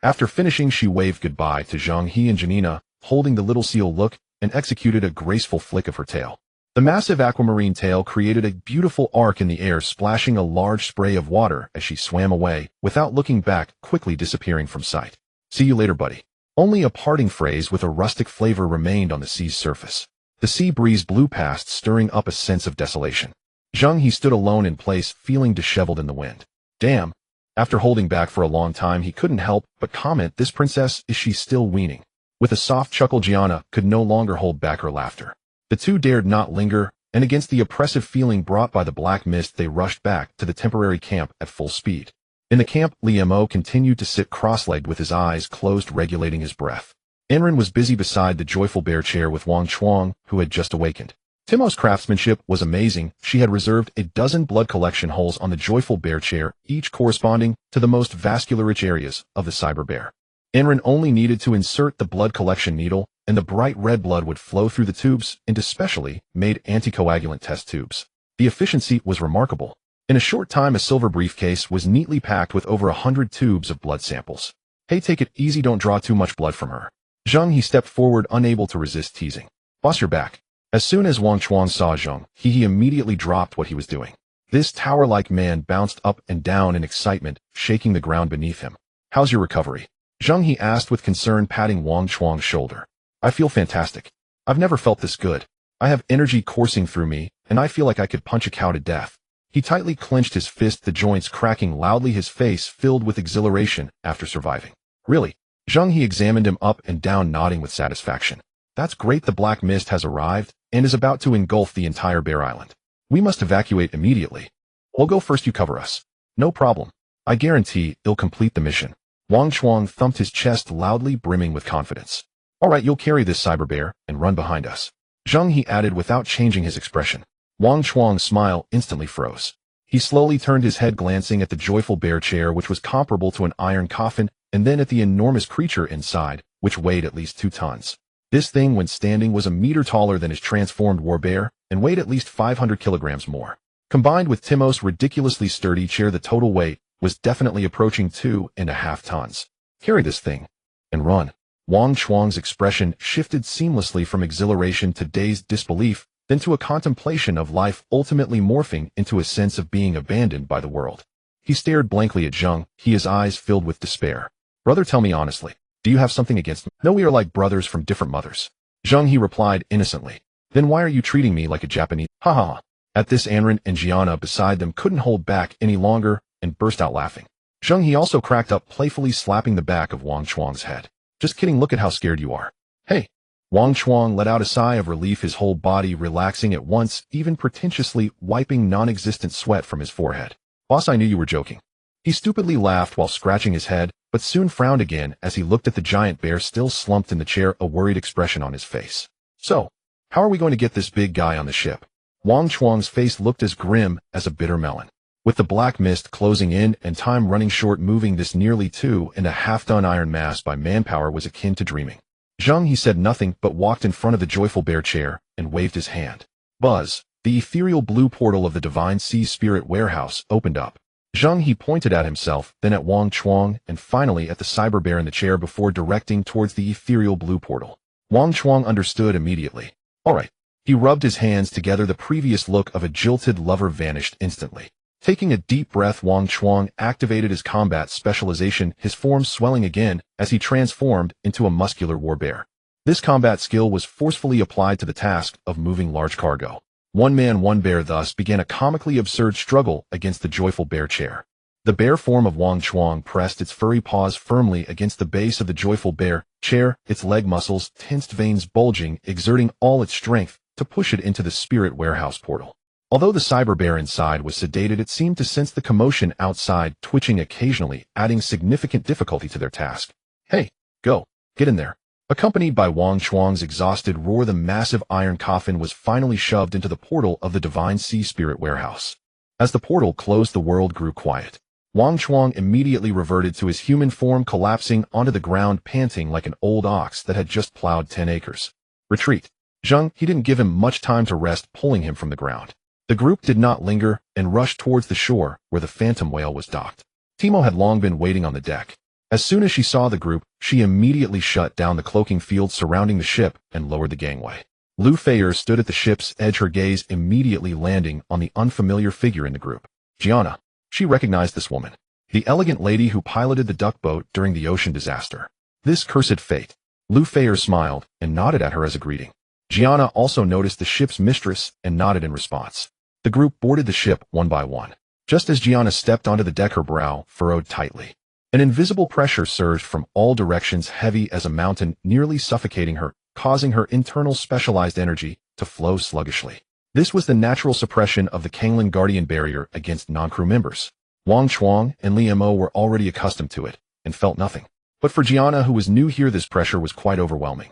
After finishing, she waved goodbye to Zheng He and Janina, holding the little seal look, and executed a graceful flick of her tail. The massive aquamarine tail created a beautiful arc in the air, splashing a large spray of water as she swam away, without looking back, quickly disappearing from sight. See you later, buddy. Only a parting phrase with a rustic flavor remained on the sea's surface. The sea breeze blew past, stirring up a sense of desolation. Zheng He stood alone in place, feeling disheveled in the wind. Damn. After holding back for a long time, he couldn't help but comment, this princess, is she still weaning? With a soft chuckle, Gianna could no longer hold back her laughter. The two dared not linger, and against the oppressive feeling brought by the black mist, they rushed back to the temporary camp at full speed. In the camp, Li Mo continued to sit cross-legged with his eyes closed, regulating his breath. Enrin was busy beside the joyful bear chair with Wang Chuang, who had just awakened. Timo's craftsmanship was amazing. She had reserved a dozen blood collection holes on the joyful bear chair, each corresponding to the most vascular-rich areas of the cyber bear. Enrin only needed to insert the blood collection needle, and the bright red blood would flow through the tubes into specially made anticoagulant test tubes. The efficiency was remarkable. In a short time, a silver briefcase was neatly packed with over 100 tubes of blood samples. Hey, take it easy, don't draw too much blood from her. Zheng He stepped forward, unable to resist teasing. Boss, you're back. As soon as Wang Chuang saw Zheng He immediately dropped what he was doing. This tower-like man bounced up and down in excitement, shaking the ground beneath him. How's your recovery? Zheng He asked with concern, patting Wang Chuang's shoulder. I feel fantastic. I've never felt this good. I have energy coursing through me, and I feel like I could punch a cow to death. He tightly clenched his fist, the joints cracking loudly, his face filled with exhilaration after surviving. Really? Zheng He examined him up and down, nodding with satisfaction. That's great. The black mist has arrived and is about to engulf the entire Bear Island. We must evacuate immediately. We'll go first, you cover us. No problem. I guarantee it'll complete the mission. Wang Chuang thumped his chest loudly, brimming with confidence. All right, you'll carry this cyber bear and run behind us. Zheng He added without changing his expression. Wang Chuang's smile instantly froze. He slowly turned his head, glancing at the joyful bear chair, which was comparable to an iron coffin, and then at the enormous creature inside, which weighed at least 2 tons. This thing, when standing, was a meter taller than his transformed war bear, and weighed at least 500 kilograms more. Combined with Timos' ridiculously sturdy chair, the total weight was definitely approaching 2.5 tons. Carry this thing and run. Wang Chuang's expression shifted seamlessly from exhilaration to dazed disbelief, then to a contemplation of life, ultimately morphing into a sense of being abandoned by the world. He stared blankly at Zheng He, his eyes filled with despair. Brother, tell me honestly, do you have something against me? No, we are like brothers from different mothers. Zheng He replied innocently. Then why are you treating me like a Japanese? Ha ha. At this, Anrin and Gianna beside them couldn't hold back any longer and burst out laughing. Zheng He also cracked up, playfully slapping the back of Wang Chuang's head. Just kidding, look at how scared you are. Hey. Wang Chuang let out a sigh of relief, his whole body relaxing at once, even pretentiously wiping non-existent sweat from his forehead. Boss, I knew you were joking. He stupidly laughed while scratching his head, but soon frowned again as he looked at the giant bear still slumped in the chair, a worried expression on his face. So, how are we going to get this big guy on the ship? Wang Chuang's face looked as grim as a bitter melon. With the black mist closing in and time running short, moving this nearly 2.5-ton iron mass by manpower was akin to dreaming. Zheng He said nothing but walked in front of the joyful bear chair and waved his hand. Buzz, the ethereal blue portal of the Divine Sea Spirit warehouse opened up. Zheng He pointed at himself, then at Wang Chuang, and finally at the cyber bear in the chair before directing towards the ethereal blue portal. Wang Chuang understood immediately. All right. He rubbed his hands together. The previous look of a jilted lover vanished instantly. Taking a deep breath, Wang Chuang activated his combat specialization, his form swelling again as he transformed into a muscular war bear. This combat skill was forcefully applied to the task of moving large cargo. One man, one bear thus began a comically absurd struggle against the joyful bear chair. The bear form of Wang Chuang pressed its furry paws firmly against the base of the joyful bear chair, its leg muscles, tensed veins bulging, exerting all its strength to push it into the spirit warehouse portal. Although the cyber bear inside was sedated, it seemed to sense the commotion outside, twitching occasionally, adding significant difficulty to their task. Hey, go, get in there. Accompanied by Wang Chuang's exhausted roar, the massive iron coffin was finally shoved into the portal of the Divine Sea Spirit warehouse. As the portal closed, the world grew quiet. Wang Chuang immediately reverted to his human form, collapsing onto the ground, panting like an old ox that had just plowed 10 acres. Retreat. Zheng He didn't give him much time to rest, pulling him from the ground. The group did not linger and rushed towards the shore where the phantom whale was docked. Timo had long been waiting on the deck. As soon as she saw the group, she immediately shut down the cloaking field surrounding the ship and lowered the gangway. Lu Feier stood at the ship's edge, her gaze immediately landing on the unfamiliar figure in the group. Gianna. She recognized this woman. The elegant lady who piloted the duck boat during the ocean disaster. This cursed fate. Lu Feier smiled and nodded at her as a greeting. Gianna also noticed the ship's mistress and nodded in response. The group boarded the ship one by one. Just as Gianna stepped onto the deck, her brow furrowed tightly. An invisible pressure surged from all directions, heavy as a mountain, nearly suffocating her, causing her internal specialized energy to flow sluggishly. This was the natural suppression of the Kangling Guardian barrier against non-crew members. Wang Chuang and Li Mo were already accustomed to it and felt nothing. But for Gianna, who was new here, this pressure was quite overwhelming.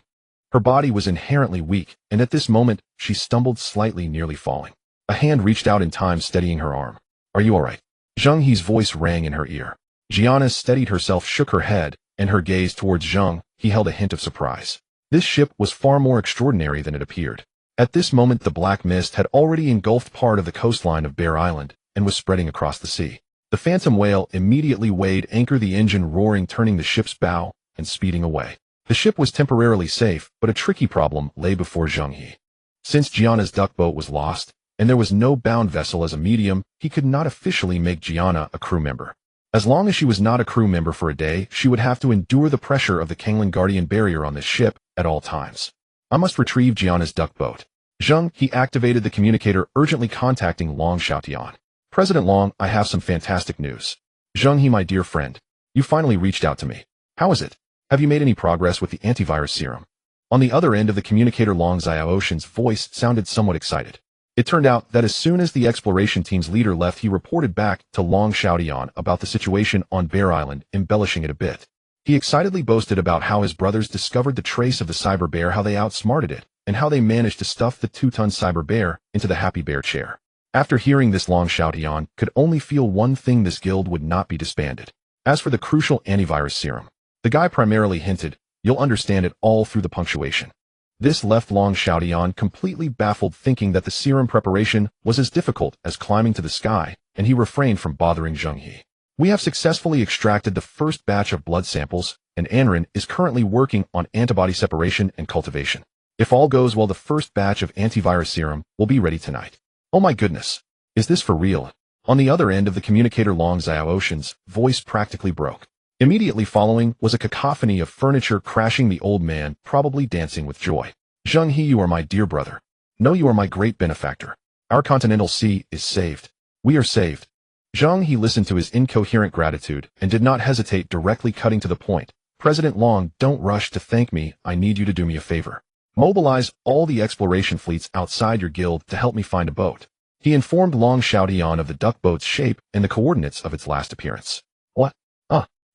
Her body was inherently weak, and at this moment, she stumbled slightly, nearly falling. A hand reached out in time, steadying her arm. "Are you all right?" Zheng He's voice rang in her ear. Gianna steadied herself, shook her head, and her gaze towards Zheng He held a hint of surprise. This ship was far more extraordinary than it appeared. At this moment, the black mist had already engulfed part of the coastline of Bear Island and was spreading across the sea. The phantom whale immediately weighed anchor, the engine roaring, turning the ship's bow and speeding away. The ship was temporarily safe, but a tricky problem lay before Zheng He. Since Gianna's duck boat was lost, and there was no bound vessel as a medium, he could not officially make Gianna a crew member. As long as she was not a crew member for a day, she would have to endure the pressure of the Kangling Guardian barrier on this ship at all times. I must retrieve Gianna's duck boat. Zheng He activated the communicator, urgently contacting Long Xiaotian. "President Long, I have some fantastic news." "Zheng He, my dear friend, you finally reached out to me. How is it? Have you made any progress with the antivirus serum?" On the other end of the communicator, Long Xiaotian's voice sounded somewhat excited. It turned out that as soon as the exploration team's leader left, he reported back to Long Xiaotian about the situation on Bear Island, embellishing it a bit. He excitedly boasted about how his brothers discovered the trace of the cyber bear, how they outsmarted it, and how they managed to stuff the 2-ton cyber bear into the happy bear chair. After hearing this, Long Xiaotian could only feel one thing: this guild would not be disbanded. As for the crucial antivirus serum, the guy primarily hinted, "You'll understand it all," through the punctuation. This left Long Xiaotian completely baffled, thinking that the serum preparation was as difficult as climbing to the sky, and he refrained from bothering Zheng He. "We have successfully extracted the first batch of blood samples, and Anrin is currently working on antibody separation and cultivation. If all goes well, the first batch of antivirus serum will be ready tonight." "Oh my goodness. Is this for real?" On the other end of the communicator, Long Xiaotian's voice practically broke. Immediately following was a cacophony of furniture crashing, the old man probably dancing with joy. "Zheng He, you are my dear brother. No, you are my great benefactor. Our continental sea is saved. We are saved." Zheng He listened to his incoherent gratitude and did not hesitate, directly cutting to the point. "President Long, don't rush to thank me. I need you to do me a favor. Mobilize all the exploration fleets outside your guild to help me find a boat." He informed Long Xiaotian of the duck boat's shape and the coordinates of its last appearance. "What?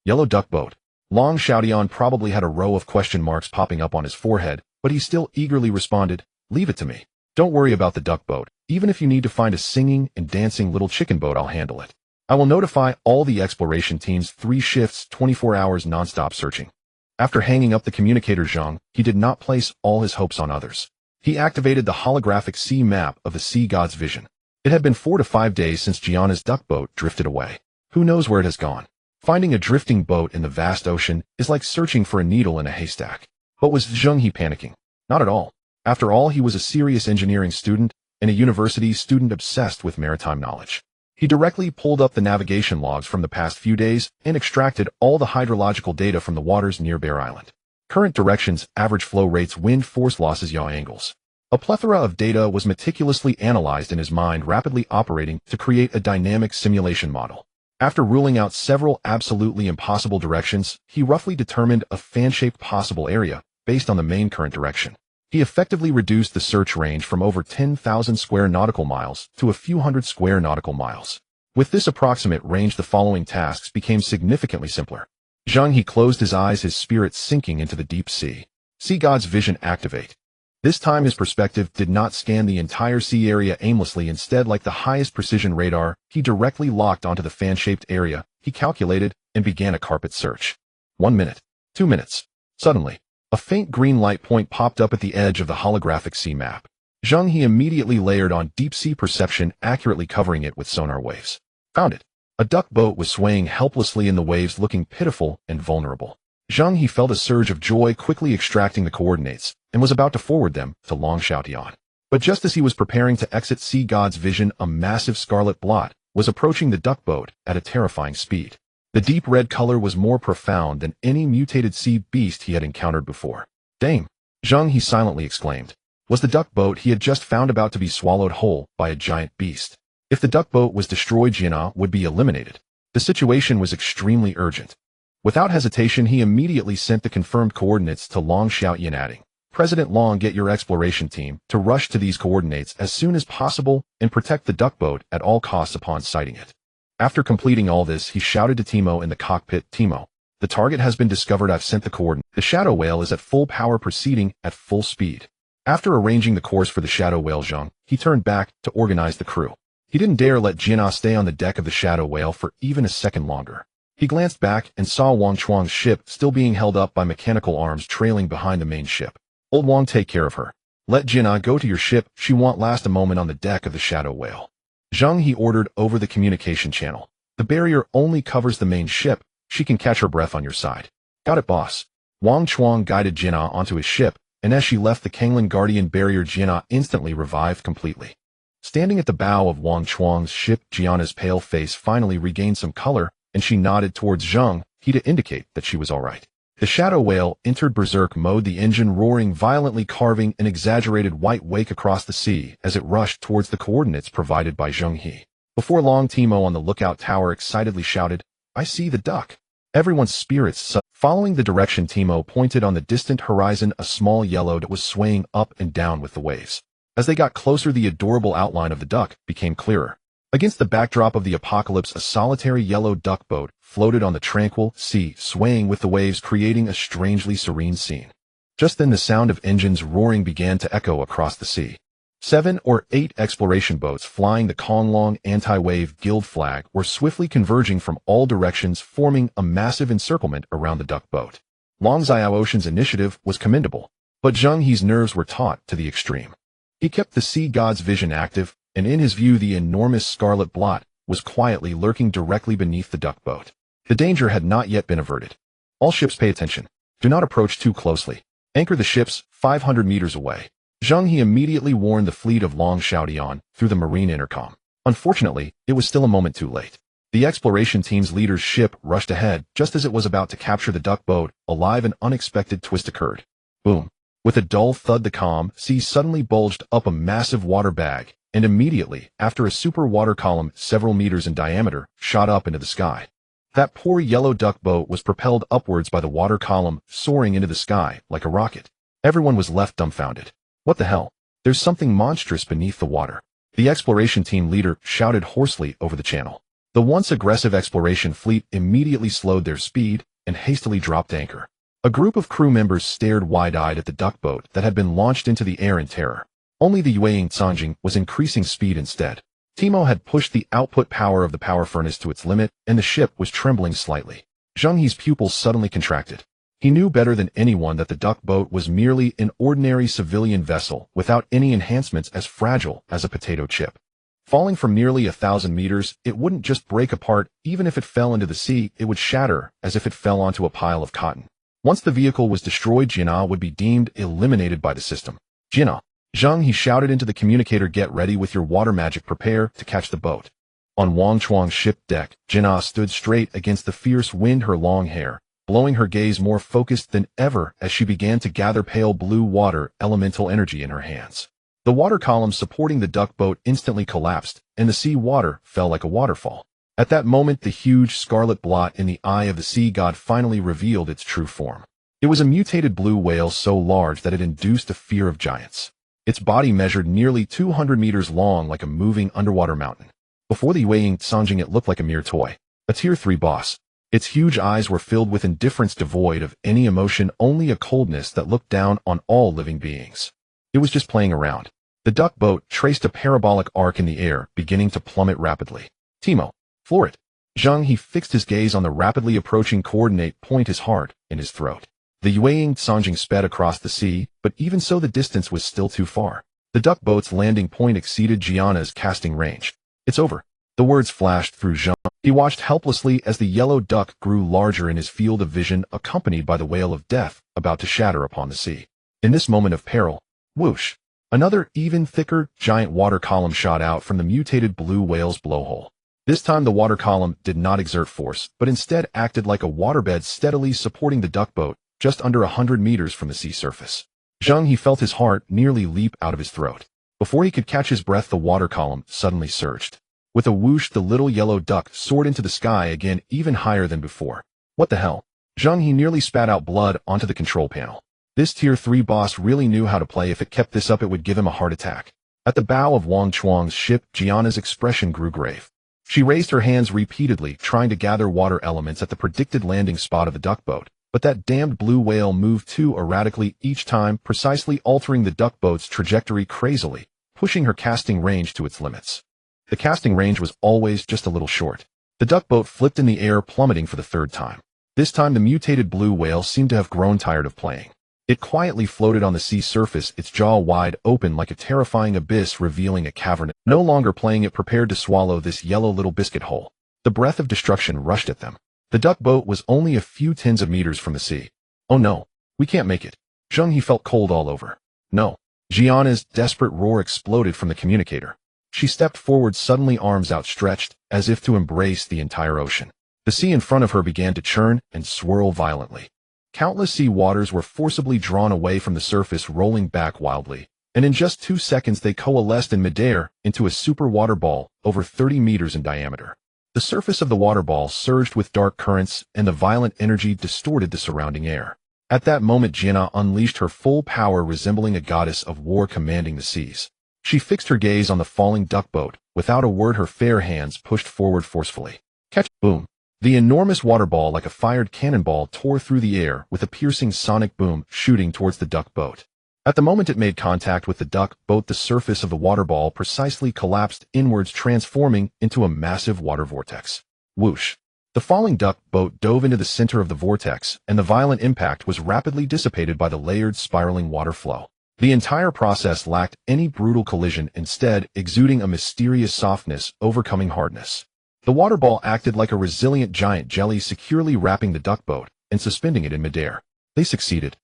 Yellow duck boat." Long Xiaotian probably had a row of question marks popping up on his forehead, but he still eagerly responded, "Leave it to me. Don't worry about the duck boat. Even if you need to find a singing and dancing little chicken boat, I'll handle it. I will notify all the exploration teams, 3 shifts, 24 hours non-stop searching." After hanging up the communicator, Zheng He did not place all his hopes on others. He activated the holographic sea map of the sea god's vision. It had been 4 to 5 days since Gianna's duck boat drifted away. Who knows where it has gone? Finding a drifting boat in the vast ocean is like searching for a needle in a haystack. But was Zheng He panicking? Not at all. After all, he was a serious engineering student and a university student obsessed with maritime knowledge. He directly pulled up the navigation logs from the past few days and extracted all the hydrological data from the waters near Bear Island. Current directions, average flow rates, wind force losses, yaw angles. A plethora of data was meticulously analyzed in his mind, rapidly operating to create a dynamic simulation model. After ruling out several absolutely impossible directions, he roughly determined a fan-shaped possible area based on the main current direction. He effectively reduced the search range from over 10,000 square nautical miles to a few hundred square nautical miles. With this approximate range, the following tasks became significantly simpler. Zheng He closed his eyes, his spirit sinking into the deep sea. Sea God's vision activate. This time his perspective did not scan the entire sea area aimlessly. Instead, like the highest precision radar, he directly locked onto the fan-shaped area he calculated and began a carpet search. 1 minute. 2 minutes. Suddenly, a faint green light point popped up at the edge of the holographic sea map. Zheng He immediately layered on deep-sea perception, accurately covering it with sonar waves. Found it. A duck boat was swaying helplessly in the waves, looking pitiful and vulnerable. Zheng He felt a surge of joy, quickly extracting the coordinates, and was about to forward them to Longshaotian. But just as he was preparing to exit Sea God's vision, a massive scarlet blot was approaching the duck boat at a terrifying speed. The deep red color was more profound than any mutated sea beast he had encountered before. Dame! Zheng He silently exclaimed. Was the duck boat he had just found about to be swallowed whole by a giant beast? If the duck boat was destroyed, Zheng He would be eliminated. The situation was extremely urgent. Without hesitation, he immediately sent the confirmed coordinates to Longshaotian, adding, President Long, get your exploration team to rush to these coordinates as soon as possible and protect the duck boat at all costs upon sighting it. After completing all this, he shouted to Timo in the cockpit, Timo, the target has been discovered. I've sent the coordinates. The shadow whale is at full power, proceeding at full speed. After arranging the course for the shadow whale, Zheng He turned back to organize the crew. He didn't dare let Zheng He stay on the deck of the shadow whale for even a second longer. He glanced back and saw Wang Chuang's ship still being held up by mechanical arms trailing behind the main ship. Old Wang, take care of her. Let Zheng He go to your ship. She won't last a moment on the deck of the shadow whale. Zheng He ordered over the communication channel. The barrier only covers the main ship. She can catch her breath on your side. Got it, boss. Wang Chuang guided Zheng He onto his ship, and as she left the Kanglan Guardian barrier, Zheng He instantly revived completely. Standing at the bow of Wang Chuang's ship, Jiana's pale face finally regained some color, and she nodded towards Zheng He to indicate that she was all right. The shadow whale entered berserk mode, the engine roaring violently, carving an exaggerated white wake across the sea as it rushed towards the coordinates provided by Zheng He. Before long, Timo on the lookout tower excitedly shouted, I see the duck. Everyone's spirits following the direction Timo pointed on the distant horizon, a small yellow dot was swaying up and down with the waves. As they got closer, the adorable outline of the duck became clearer. Against the backdrop of the apocalypse, a solitary yellow duck boat floated on the tranquil sea, swaying with the waves, creating a strangely serene scene. Just then the sound of engines roaring began to echo across the sea. 7 or 8 exploration boats flying the Konglong anti-wave guild flag were swiftly converging from all directions, forming a massive encirclement around the duck boat. Long Xiao Ocean's initiative was commendable, but Zheng He's nerves were taut to the extreme. He kept the sea god's vision active, and in his view the enormous scarlet blot was quietly lurking directly beneath the duck boat. The danger had not yet been averted. All ships, pay attention. Do not approach too closely. Anchor the ships 500 meters away. Zheng He immediately warned the fleet of Longshaotian through the marine intercom. Unfortunately, it was still a moment too late. The exploration team's leader's ship rushed ahead just as it was about to capture the duck boat. Alive, an unexpected twist occurred. Boom. With a dull thud, the calm sea suddenly bulged up a massive water bag, and immediately after, a super water column several meters in diameter shot up into the sky. That poor yellow duck boat was propelled upwards by the water column, soaring into the sky like a rocket. Everyone was left dumbfounded. What the hell? There's something monstrous beneath the water. The exploration team leader shouted hoarsely over the channel. The once aggressive exploration fleet immediately slowed their speed and hastily dropped anchor. A group of crew members stared wide-eyed at the duck boat that had been launched into the air in terror. Only the Yueying Canjing was increasing speed instead. Timo had pushed the output power of the power furnace to its limit, and the ship was trembling slightly. Zheng He's pupils suddenly contracted. He knew better than anyone that the duck boat was merely an ordinary civilian vessel without any enhancements, as fragile as a potato chip. Falling from nearly 1,000 meters, it wouldn't just break apart. Even if it fell into the sea, it would shatter as if it fell onto a pile of cotton. Once the vehicle was destroyed, Jiana would be deemed eliminated by the system. Jiana. Zheng He shouted into the communicator, get ready with your water magic, prepare to catch the boat. On Wang Chuang's ship deck, Jiana stood straight against the fierce wind, her long hair blowing, her gaze more focused than ever as she began to gather pale blue water elemental energy in her hands. The water column supporting the duck boat instantly collapsed, and the sea water fell like a waterfall. At that moment, the huge scarlet blot in the eye of the sea god finally revealed its true form. It was a mutated blue whale so large that it induced a fear of giants. Its body measured nearly 200 meters long, like a moving underwater mountain. Before the Yueying Canjing, it looked like a mere toy, a tier 3 boss. Its huge eyes were filled with indifference, devoid of any emotion, only a coldness that looked down on all living beings. It was just playing around. The duck boat traced a parabolic arc in the air, beginning to plummet rapidly. Timo, floor it. Zheng He fixed his gaze on the rapidly approaching coordinate point, his heart in his throat. The Yueying Sanjing sped across the sea, but even so the distance was still too far. The duck boat's landing point exceeded Gianna's casting range. It's over. The words flashed through Zheng. He watched helplessly as the yellow duck grew larger in his field of vision, accompanied by the wail of death about to shatter upon the sea. In this moment of peril, whoosh! Another, even thicker, giant water column shot out from the mutated blue whale's blowhole. This time the water column did not exert force, but instead acted like a waterbed, steadily supporting the duck boat just under 100 meters from the sea surface. Zheng He felt his heart nearly leap out of his throat. Before he could catch his breath, the water column suddenly surged. With a whoosh, the little yellow duck soared into the sky again, even higher than before. What the hell? Zheng He nearly spat out blood onto the control panel. This Tier 3 boss really knew how to play. If it kept this up, it would give him a heart attack. At the bow of Wang Chuang's ship, Gianna's expression grew grave. She raised her hands repeatedly, trying to gather water elements at the predicted landing spot of the duck boat. But that damned blue whale moved too erratically each time, precisely altering the duck boat's trajectory crazily, pushing her casting range to its limits. The casting range was always just a little short. The duck boat flipped in the air, plummeting for the third time. This time the mutated blue whale seemed to have grown tired of playing. It quietly floated on the sea surface, its jaw wide open like a terrifying abyss revealing a cavern. No longer playing, it prepared to swallow this yellow little biscuit hole. The breath of destruction rushed at them. The duck boat was only a few tens of meters from the sea. Oh no, we can't make it. Zheng He felt cold all over. No. Gianna's desperate roar exploded from the communicator. She stepped forward, suddenly arms outstretched, as if to embrace the entire ocean. The sea in front of her began to churn and swirl violently. Countless sea waters were forcibly drawn away from the surface, rolling back wildly, and in just 2 seconds they coalesced in midair into a super water ball over 30 meters in diameter. The surface of the water ball surged with dark currents, and the violent energy distorted the surrounding air. At that moment, Gianna unleashed her full power, resembling a goddess of war commanding the seas. She fixed her gaze on the falling duck boat. Without a word, her fair hands pushed forward forcefully. Catch! Boom! The enormous water ball, like a fired cannonball, tore through the air with a piercing sonic boom, shooting towards the duck boat. At the moment it made contact with the duck boat, the surface of the water ball precisely collapsed inwards, transforming into a massive water vortex. Whoosh! The falling duck boat dove into the center of the vortex, and the violent impact was rapidly dissipated by the layered, spiraling water flow. The entire process lacked any brutal collision, instead exuding a mysterious softness, overcoming hardness. The water ball acted like a resilient giant jelly, securely wrapping the duck boat and suspending it in midair. They succeeded.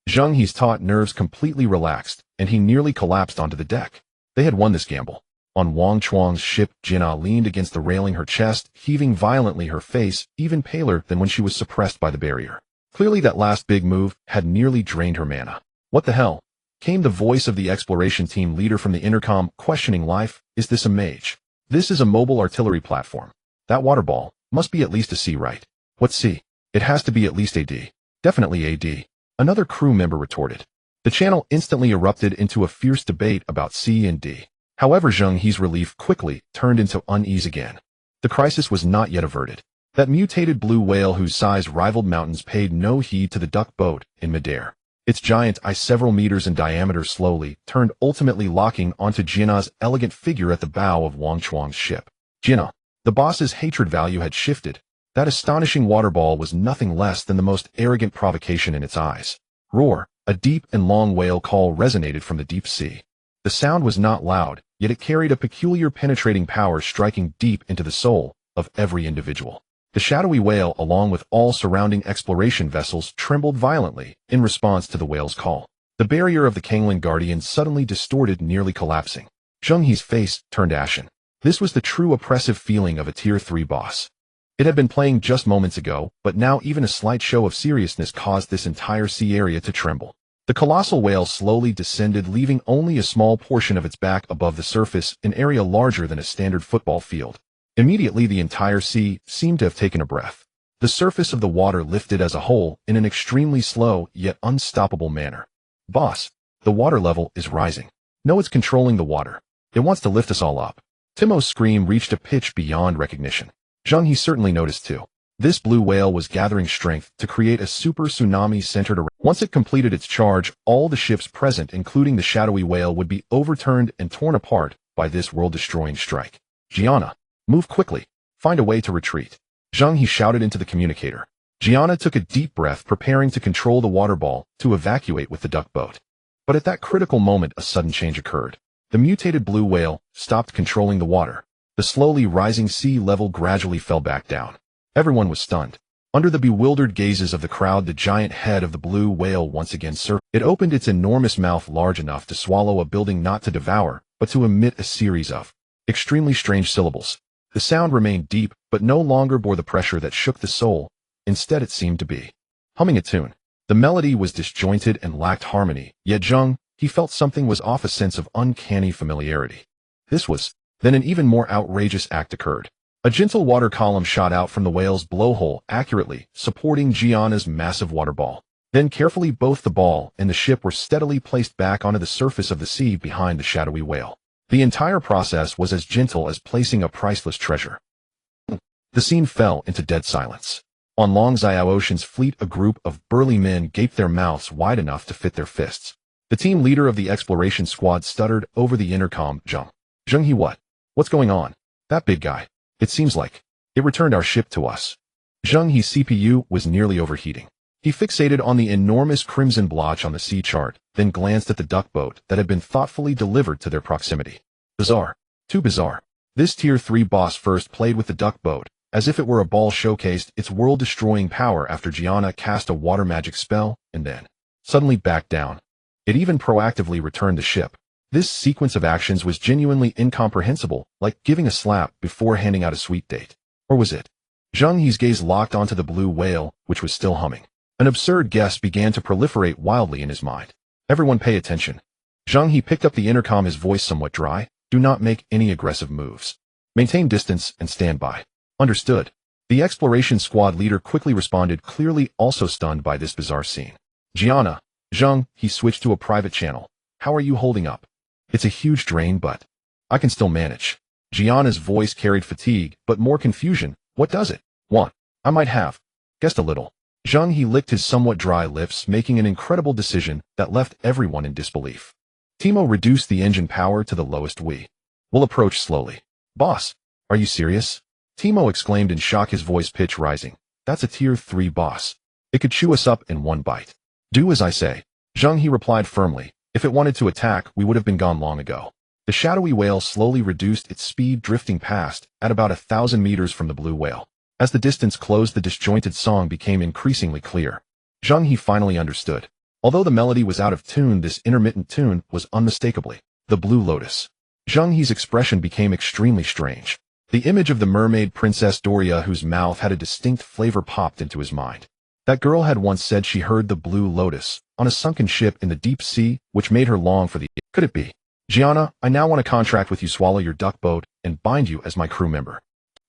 Zheng He's taut nerves completely relaxed, and he nearly collapsed onto the deck. They had won this gamble. On Wang Chuang's ship, Gianna leaned against the railing, her chest heaving violently, her face even paler than when she was suppressed by the barrier. Clearly that last big move had nearly drained her mana. What the hell? Came the voice of the exploration team leader from the intercom, questioning life. Is this a mage? This is a mobile artillery platform. That water ball must be at least a C, right? What C? It has to be at least AD. Definitely AD. Another crew member retorted. The channel instantly erupted into a fierce debate about C and D. However, Zheng He's relief quickly turned into unease again. The crisis was not yet averted. That mutated blue whale, whose size rivaled mountains, paid no heed to the duck boat in midair. Its giant eye, several meters in diameter, slowly turned, ultimately locking onto Gianna's elegant figure at the bow of Wang Chuang's ship. Gianna. The boss's hatred value had shifted. That astonishing water ball was nothing less than the most arrogant provocation in its eyes. Roar! A deep and long whale call resonated from the deep sea. The sound was not loud, yet it carried a peculiar penetrating power, striking deep into the soul of every individual. The shadowy whale, along with all surrounding exploration vessels, trembled violently in response to the whale's call. The barrier of the Kangling Guardian suddenly distorted, nearly collapsing. Zheng He's face turned ashen. This was the true oppressive feeling of a Tier 3 boss. It had been playing just moments ago, but now even a slight show of seriousness caused this entire sea area to tremble. The colossal whale slowly descended, leaving only a small portion of its back above the surface, an area larger than a standard football field. Immediately the entire sea seemed to have taken a breath. The surface of the water lifted as a whole in an extremely slow yet unstoppable manner. Boss, the water level is rising. No, it's controlling the water. It wants to lift us all up. Timo's scream reached a pitch beyond recognition. Zheng He certainly noticed too. This blue whale was gathering strength to create a super tsunami centered around. Once it completed its charge, all the ships present, including the shadowy whale, would be overturned and torn apart by this world-destroying strike. Gianna, move quickly. Find a way to retreat. Zheng He shouted into the communicator. Gianna took a deep breath, preparing to control the water ball to evacuate with the duck boat. But at that critical moment, a sudden change occurred. The mutated blue whale stopped controlling the water. The slowly rising sea level gradually fell back down. Everyone was stunned. Under the bewildered gazes of the crowd, the giant head of the blue whale once again surfaced. It opened its enormous mouth large enough to swallow a building, not to devour, but to emit a series of extremely strange syllables. The sound remained deep, but no longer bore the pressure that shook the soul. Instead, it seemed to be humming a tune. The melody was disjointed and lacked harmony, yet Zheng He felt something was off, a sense of uncanny familiarity. This was. Then an even more outrageous act occurred. A gentle water column shot out from the whale's blowhole, accurately supporting Gianna's massive water ball. Then carefully both the ball and the ship were steadily placed back onto the surface of the sea behind the shadowy whale. The entire process was as gentle as placing a priceless treasure. The scene fell into dead silence. On Long Xiao Ocean's fleet, a group of burly men gaped, their mouths wide enough to fit their fists. The team leader of the exploration squad stuttered over the intercom, Zheng He, what's going on? That big guy. It seems like it returned our ship to us. Zheng He's CPU was nearly overheating. He fixated on the enormous crimson blotch on the sea chart, then glanced at the duck boat that had been thoughtfully delivered to their proximity. Bizarre. Too bizarre. This Tier 3 boss first played with the duck boat, as if it were a ball, showcased its world-destroying power after Gianna cast a water magic spell, and then suddenly backed down. It even proactively returned the ship. This sequence of actions was genuinely incomprehensible, like giving a slap before handing out a sweet date. Or was it? Zheng He's gaze locked onto the blue whale, which was still humming. An absurd guess began to proliferate wildly in his mind. Everyone pay attention. Zheng He picked up the intercom, his voice somewhat dry. Do not make any aggressive moves. Maintain distance and stand by. Understood. The exploration squad leader quickly responded, clearly also stunned by this bizarre scene. Gianna, Zheng He switched to a private channel. How are you holding up? It's a huge drain, but I can still manage. Gianna's voice carried fatigue, but more confusion. What does it want? I might have guessed a little. Zheng He licked his somewhat dry lips, making an incredible decision that left everyone in disbelief. Timo reduced the engine power to the lowest. We'll approach slowly. Boss, are you serious? Timo exclaimed in shock, his voice pitch rising. That's a Tier 3 boss. It could chew us up in one bite. Do as I say. Zheng He replied firmly. If it wanted to attack, we would have been gone long ago. The shadowy whale slowly reduced its speed, drifting past, at about 1,000 meters from the blue whale. As the distance closed, the disjointed song became increasingly clear. Zheng He finally understood. Although the melody was out of tune, this intermittent tune was unmistakably the Blue Lotus. Zheng He's expression became extremely strange. The image of the mermaid princess Doria, whose mouth had a distinct flavor, popped into his mind. That girl had once said she heard the Blue Lotus on a sunken ship in the deep sea, which made her long for the... Could it be? Gianna, I now want to contract with you, swallow your duck boat, and bind you as my crew member.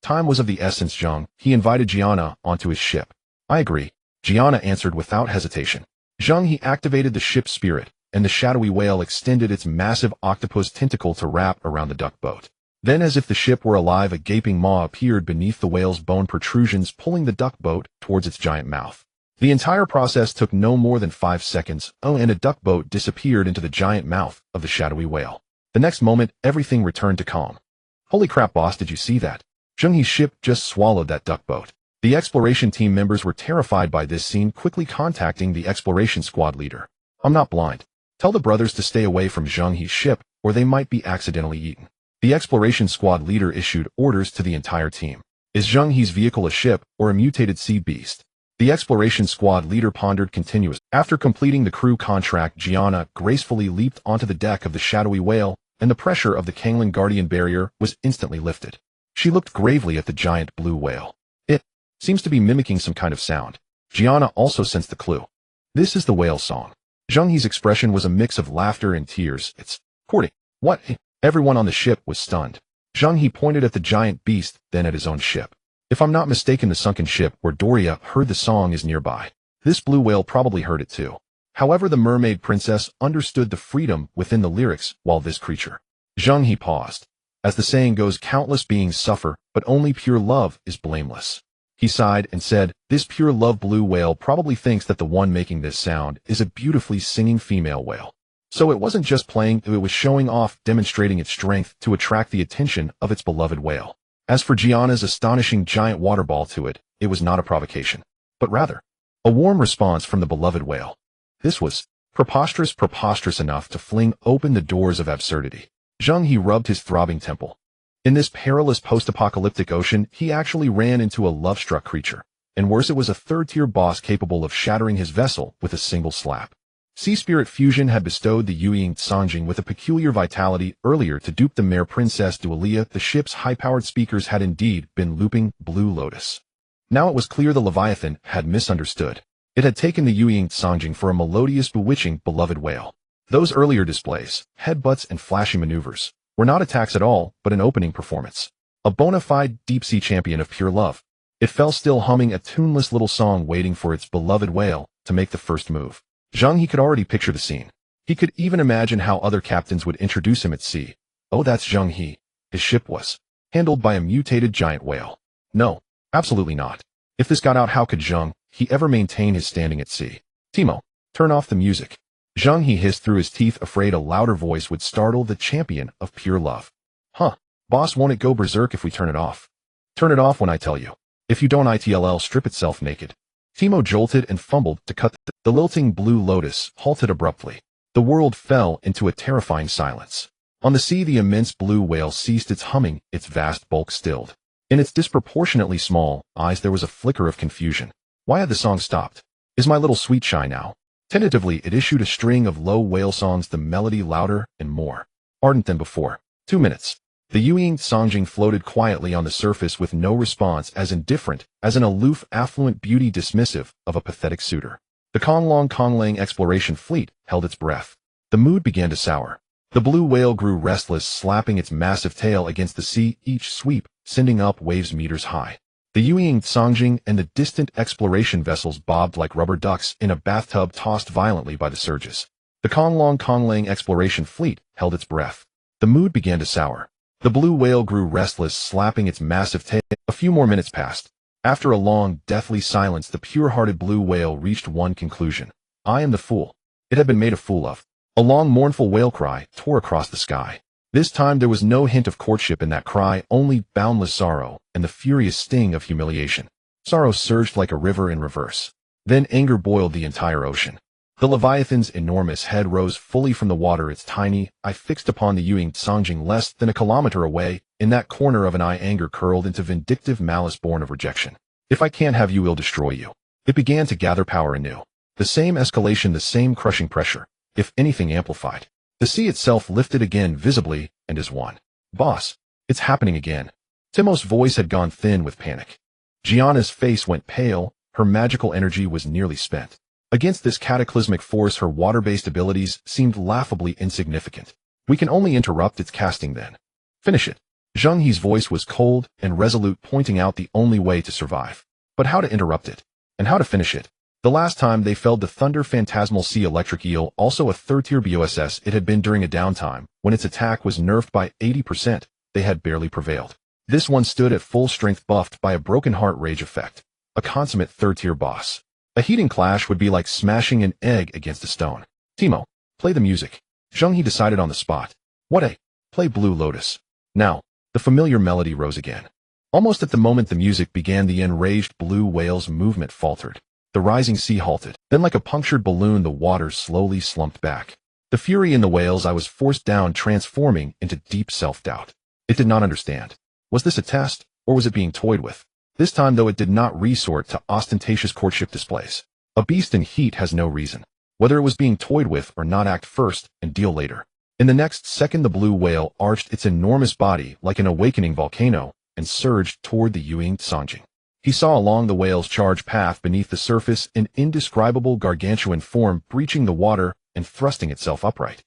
Time was of the essence. Zheng He invited Gianna onto his ship. I agree. Gianna answered without hesitation. Zheng He activated the ship's spirit, and the shadowy whale extended its massive octopus tentacle to wrap around the duck boat. Then, as if the ship were alive, a gaping maw appeared beneath the whale's bone protrusions, pulling the duck boat towards its giant mouth. The entire process took no more than 5 seconds, and a duck boat disappeared into the giant mouth of the shadowy whale. The next moment, everything returned to calm. Holy crap, boss, did you see that? Zheng He's ship just swallowed that duck boat. The exploration team members were terrified by this scene, quickly contacting the exploration squad leader. I'm not blind. Tell the brothers to stay away from Zheng He's ship, or they might be accidentally eaten. The exploration squad leader issued orders to the entire team. Is Zheng He's vehicle a ship or a mutated sea beast? The exploration squad leader pondered continuously. After completing the crew contract, Gianna gracefully leaped onto the deck of the shadowy whale, and the pressure of the Kangling Guardian barrier was instantly lifted. She looked gravely at the giant blue whale. It seems to be mimicking some kind of sound. Gianna also sensed the clue. This is the whale song. Zheng He's expression was a mix of laughter and tears. It's courting. What? Everyone on the ship was stunned. Zheng He pointed at the giant beast, then at his own ship. If I'm not mistaken, the sunken ship where Doria heard the song is nearby. This blue whale probably heard it too. However, the mermaid princess understood the freedom within the lyrics, while this creature. Zheng He paused. As the saying goes, countless beings suffer, but only pure love is blameless. He sighed and said, this pure love blue whale probably thinks that the one making this sound is a beautifully singing female whale. So it wasn't just playing, it was showing off, demonstrating its strength to attract the attention of its beloved whale. As for Gianna's astonishing giant water ball to it, it was not a provocation, but rather a warm response from the beloved whale. This was preposterous enough to fling open the doors of absurdity. Zheng He rubbed his throbbing temple. In this perilous post-apocalyptic ocean, he actually ran into a love-struck creature. And worse, it was a third-tier boss capable of shattering his vessel with a single slap. Sea Spirit Fusion had bestowed the Yuying Sanjing with a peculiar vitality earlier to dupe the Mare Princess Dualia. The ship's high-powered speakers had indeed been looping Blue Lotus. Now it was clear the Leviathan had misunderstood. It had taken the Yuying Sanjing for a melodious, bewitching, beloved whale. Those earlier displays, headbutts and flashy maneuvers, were not attacks at all, but an opening performance. A bona fide deep-sea champion of pure love. It fell still humming a tuneless little song waiting for its beloved whale to make the first move. Zheng He could already picture the scene. He could even imagine how other captains would introduce him at sea. Oh, that's Zheng He. His ship was handled by a mutated giant whale. No, absolutely not. If this got out, how could Zheng He ever maintain his standing at sea? Timo, turn off the music. Zheng He hissed through his teeth, afraid a louder voice would startle the champion of pure love. Huh, boss, won't it go berserk if we turn it off? Turn it off when I tell you. If you don't, it'll strip itself naked. Timo jolted and fumbled to cut. The lilting Blue Lotus halted abruptly. The world fell into a terrifying silence. On the sea, the immense blue whale ceased its humming, its vast bulk stilled. In its disproportionately small eyes there was a flicker of confusion. Why had the song stopped? Is my little sweet shy now? Tentatively, it issued a string of low whale songs, the melody louder and more ardent than before. 2 minutes. The Yuying Sanjing floated quietly on the surface with no response, as indifferent as an aloof, affluent beauty dismissive of a pathetic suitor. The Konglong exploration fleet held its breath. The mood began to sour. The blue whale grew restless, slapping its massive tail against the sea, each sweep sending up waves meters high. The Yuying Sanjing and the distant exploration vessels bobbed like rubber ducks in a bathtub tossed violently by the surges. The Konglong exploration fleet held its breath. The mood began to sour. The blue whale grew restless, slapping its massive tail. A few more minutes passed. After a long, deathly silence, the pure-hearted blue whale reached one conclusion. I am the fool. It had been made a fool of. A long, mournful whale cry tore across the sky. This time there was no hint of courtship in that cry, only boundless sorrow and the furious sting of humiliation. Sorrow surged like a river in reverse. Then anger boiled the entire ocean. The Leviathan's enormous head rose fully from the water, its tiny eye fixed upon the Yuying Sanjing less than a kilometer away. In that corner of an eye, anger curled into vindictive malice born of rejection. If I can't have you, I'll destroy you. It began to gather power anew. The same escalation, the same crushing pressure, if anything amplified. The sea itself lifted again visibly and as one. Boss, it's happening again. Timo's voice had gone thin with panic. Gianna's face went pale, her magical energy was nearly spent. Against this cataclysmic force, her water-based abilities seemed laughably insignificant. We can only interrupt its casting then. Finish it. Zheng He's voice was cold and resolute, pointing out the only way to survive. But how to interrupt it? And how to finish it? The last time they felled the Thunder Phantasmal Sea Electric Eel, also a third-tier BOSS, it had been during a downtime, when its attack was nerfed by 80%, they had barely prevailed. This one stood at full strength, buffed by a broken heart rage effect. A consummate third-tier boss. A heating clash would be like smashing an egg against a stone. Timo, play the music. Zheng He decided on the spot. What a... Play Blue Lotus. Now, the familiar melody rose again. Almost at the moment the music began, the enraged blue whale's movement faltered. The rising sea halted. Then like a punctured balloon, the water slowly slumped back. The fury in the whale's eye was forced down, transforming into deep self-doubt. It did not understand. Was this a test, or was it being toyed with? This time, though, it did not resort to ostentatious courtship displays. A beast in heat has no reason. Whether it was being toyed with or not, act first and deal later. In the next second, the blue whale arched its enormous body like an awakening volcano and surged toward the Yuying Sanjing. He saw along the whale's charge path beneath the surface an indescribable gargantuan form breaching the water and thrusting itself upright.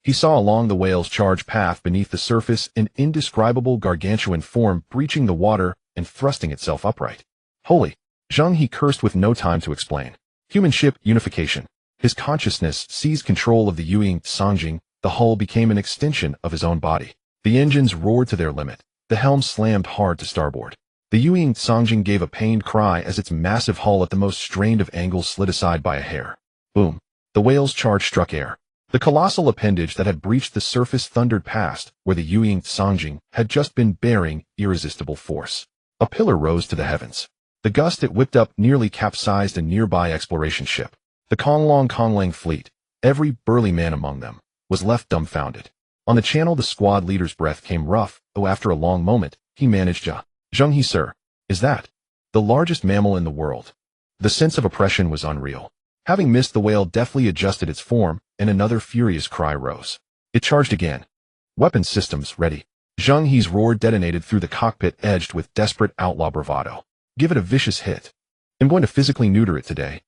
He saw along the whale's charge path beneath the surface an indescribable gargantuan form breaching the water and thrusting itself upright. Holy! Zheng He cursed with no time to explain. Human ship unification. His consciousness seized control of the Yuying Sanjing. The hull became an extension of his own body. The engines roared to their limit. The helm slammed hard to starboard. The Yuying Sanjing gave a pained cry as its massive hull at the most strained of angles slid aside by a hair. Boom! The whale's charge struck air. The colossal appendage that had breached the surface thundered past, where the Yuying Sangjing had just been bearing irresistible force. A pillar rose to the heavens. The gust it whipped up nearly capsized a nearby exploration ship. The Konglong fleet, every burly man among them, was left dumbfounded. On the channel the squad leader's breath came rough, after a long moment, he managed Zheng He, sir, is that the largest mammal in the world? The sense of oppression was unreal. Having missed, the whale deftly adjusted its form, and another furious cry rose. It charged again. Weapons systems ready. Zheng He's roar detonated through the cockpit, edged with desperate outlaw bravado. Give it a vicious hit. I'm going to physically neuter it today.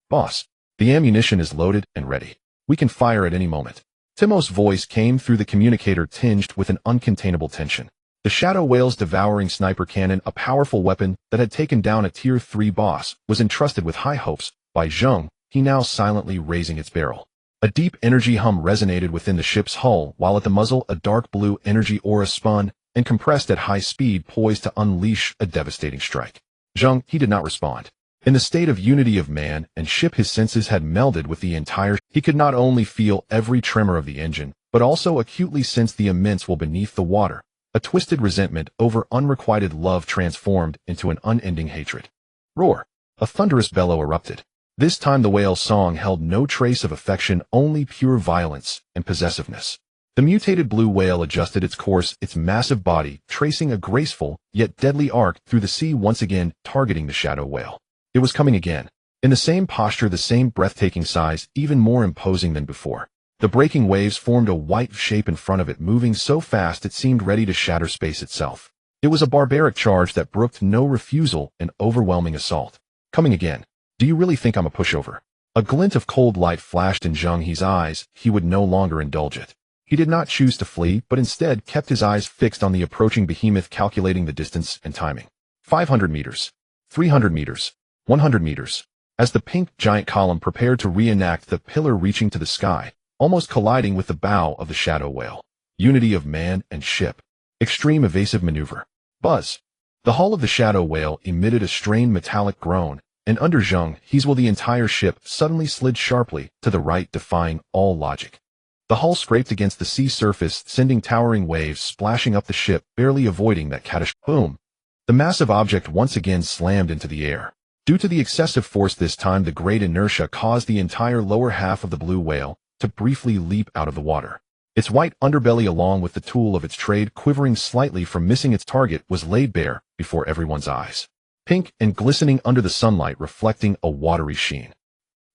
Boss, the ammunition is loaded and ready. We can fire at any moment. Timo's voice came through the communicator, tinged with an uncontainable tension. The Shadow Whale's devouring sniper cannon, a powerful weapon that had taken down a Tier 3 boss, was entrusted with high hopes by Zheng He, now silently raising its barrel. A deep energy hum resonated within the ship's hull, while at the muzzle a dark blue energy aura spun and compressed at high speed, poised to unleash a devastating strike. Zheng He did not respond. In the state of unity of man and ship, his senses had melded with the entire. He could not only feel every tremor of the engine, but also acutely sense the immense will beneath the water. A twisted resentment over unrequited love transformed into an unending hatred. Roar! A thunderous bellow erupted. This time the whale's song held no trace of affection, only pure violence and possessiveness. The mutated blue whale adjusted its course, its massive body tracing a graceful yet deadly arc through the sea, once again targeting the Shadow Whale. It was coming again. In the same posture, the same breathtaking size, even more imposing than before. The breaking waves formed a white shape in front of it, moving so fast it seemed ready to shatter space itself. It was a barbaric charge that brooked no refusal, an overwhelming assault. Coming again. Do you really think I'm a pushover? A glint of cold light flashed in Zheng He's eyes. He would no longer indulge it. He did not choose to flee, but instead kept his eyes fixed on the approaching behemoth, calculating the distance and timing. 500 meters. 300 meters. 100 meters. As the pink giant column prepared to reenact the pillar reaching to the sky, almost colliding with the bow of the Shadow Whale. Unity of man and ship. Extreme evasive maneuver. Buzz. The hull of the Shadow Whale emitted a strained metallic groan, and under Zheng He's will the entire ship suddenly slid sharply to the right, defying all logic. The hull scraped against the sea surface, sending towering waves splashing up the ship, barely avoiding that catastrophic boom. The massive object once again slammed into the air. Due to the excessive force this time, the great inertia caused the entire lower half of the blue whale to briefly leap out of the water. Its white underbelly, along with the tool of its trade quivering slightly from missing its target, was laid bare before everyone's eyes. Pink and glistening under the sunlight, reflecting a watery sheen.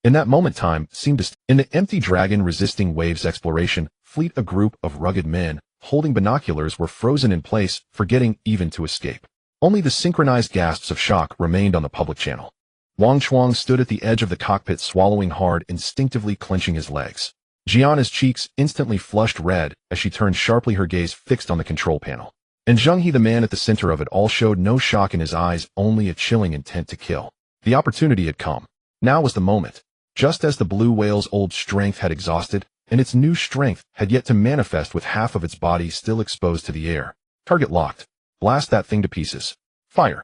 In that moment, time seemed to in the empty dragon resisting waves exploration fleet, a group of rugged men holding binoculars were frozen in place, forgetting even to escape. Only the synchronized gasps of shock remained on the public channel. Wang Chuang stood at the edge of the cockpit, swallowing hard, instinctively clenching his legs. Gianna's cheeks instantly flushed red as she turned sharply, her gaze fixed on the control panel. And Zheng He, the man at the center of it all, showed no shock in his eyes, only a chilling intent to kill. The opportunity had come. Now was the moment. Just as the blue whale's old strength had exhausted, and its new strength had yet to manifest, with half of its body still exposed to the air. Target locked. Blast that thing to pieces. Fire.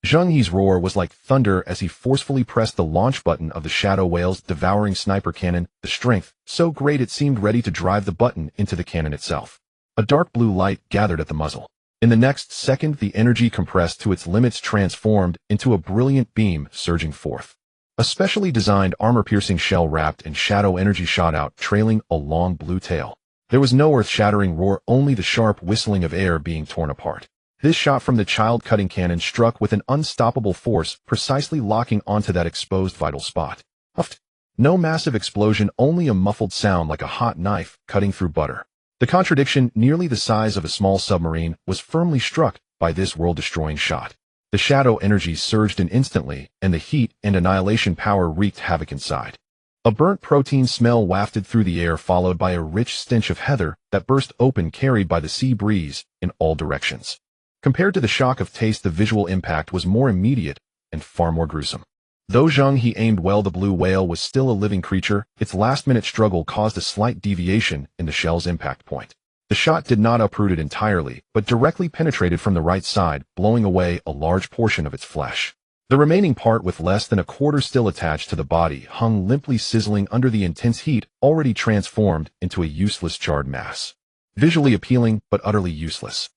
Zheng He's roar was like thunder as he forcefully pressed the launch button of the Shadow Whale's devouring sniper cannon, the strength so great it seemed ready to drive the button into the cannon itself. A dark blue light gathered at the muzzle. In the next second, the energy compressed to its limits, transformed into a brilliant beam surging forth. A specially designed armor-piercing shell wrapped in shadow energy shot out, trailing a long blue tail. There was no earth-shattering roar, only the sharp whistling of air being torn apart. This shot from the child-cutting cannon struck with an unstoppable force, precisely locking onto that exposed vital spot. Huffed. No massive explosion, only a muffled sound like a hot knife cutting through butter. The contradiction, nearly the size of a small submarine, was firmly struck by this world-destroying shot. The shadow energy surged in instantly, and the heat and annihilation power wreaked havoc inside. A burnt protein smell wafted through the air, followed by a rich stench of heather that burst open, carried by the sea breeze in all directions. Compared to the shock of taste, the visual impact was more immediate and far more gruesome. Though Zheng He aimed well, the blue whale was still a living creature. Its last-minute struggle caused a slight deviation in the shell's impact point. The shot did not uproot it entirely, but directly penetrated from the right side, blowing away a large portion of its flesh. The remaining part, with less than a quarter still attached to the body, hung limply sizzling under the intense heat, already transformed into a useless charred mass. Visually appealing, but utterly useless.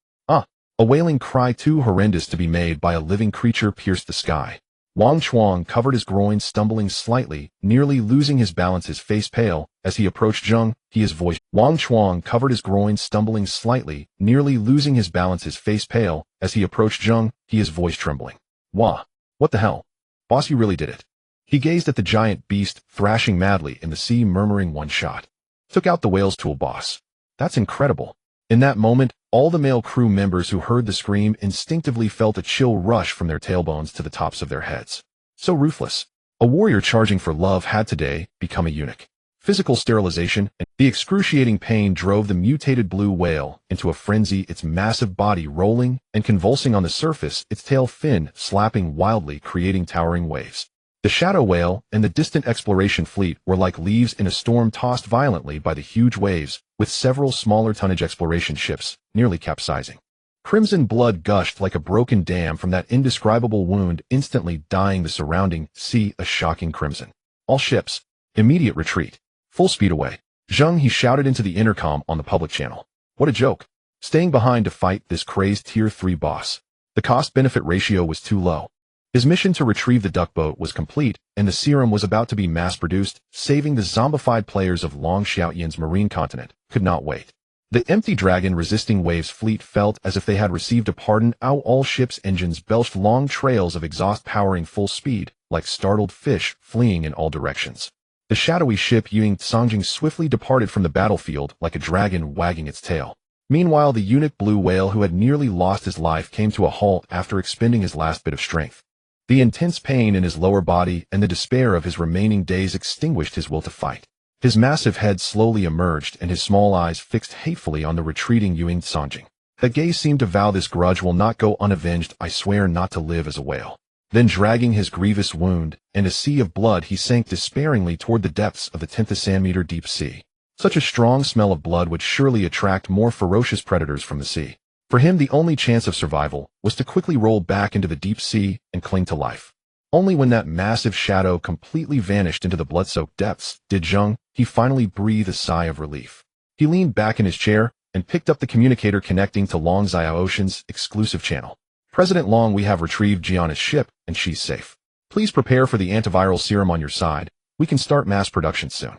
A wailing cry too horrendous to be made by a living creature pierced the sky. Wang Chuang covered his groin, stumbling slightly, nearly losing his balance, his face pale. As he approached Zheng He, his voice. Wang Chuang covered his groin, stumbling slightly, nearly losing his balance, his face pale. As he approached Zheng He, his voice trembling. Wah! What the hell? Boss, you really did it. He gazed at the giant beast, thrashing madly in the sea, murmuring, one shot. Took out the whale's tool, boss. That's incredible. In that moment, all the male crew members who heard the scream instinctively felt a chill rush from their tailbones to the tops of their heads. So ruthless. A warrior charging for love had today become a eunuch. Physical sterilization and the excruciating pain drove the mutated blue whale into a frenzy, its massive body rolling and convulsing on the surface, its tail fin slapping wildly, creating towering waves. The shadow whale and the distant exploration fleet were like leaves in a storm, tossed violently by the huge waves, with several smaller tonnage exploration ships nearly capsizing. Crimson blood gushed like a broken dam from that indescribable wound, instantly dyeing the surrounding sea a shocking crimson. All ships, immediate retreat. Full speed away. Zheng He shouted into the intercom on the public channel. What a joke. Staying behind to fight this crazed Tier 3 boss. The cost-benefit ratio was too low. His mission to retrieve the duck boat was complete, and the serum was about to be mass-produced. Saving the zombified players of Long Xiaoyan's marine continent could not wait. The empty dragon-resisting waves fleet felt as if they had received a pardon. All ships' engines belched long trails of exhaust, powering full speed, like startled fish fleeing in all directions. The shadowy ship Ying Songjing swiftly departed from the battlefield like a dragon wagging its tail. Meanwhile, the eunuch blue whale who had nearly lost his life came to a halt after expending his last bit of strength. The intense pain in his lower body and the despair of his remaining days extinguished his will to fight. His massive head slowly emerged and his small eyes fixed hatefully on the retreating Ying Songjing. That gaze seemed to vow, this grudge will not go unavenged. I swear not to live as a whale. Then, dragging his grievous wound and a sea of blood, he sank despairingly toward the depths of the 10,000-meter deep sea. Such a strong smell of blood would surely attract more ferocious predators from the sea. For him, the only chance of survival was to quickly roll back into the deep sea and cling to life. Only when that massive shadow completely vanished into the blood-soaked depths did Zheng He finally breathe a sigh of relief. He leaned back in his chair and picked up the communicator connecting to Long Xiaoxian's exclusive channel. President Long, we have retrieved Gianna's ship, and she's safe. Please prepare for the antiviral serum on your side. We can start mass production soon.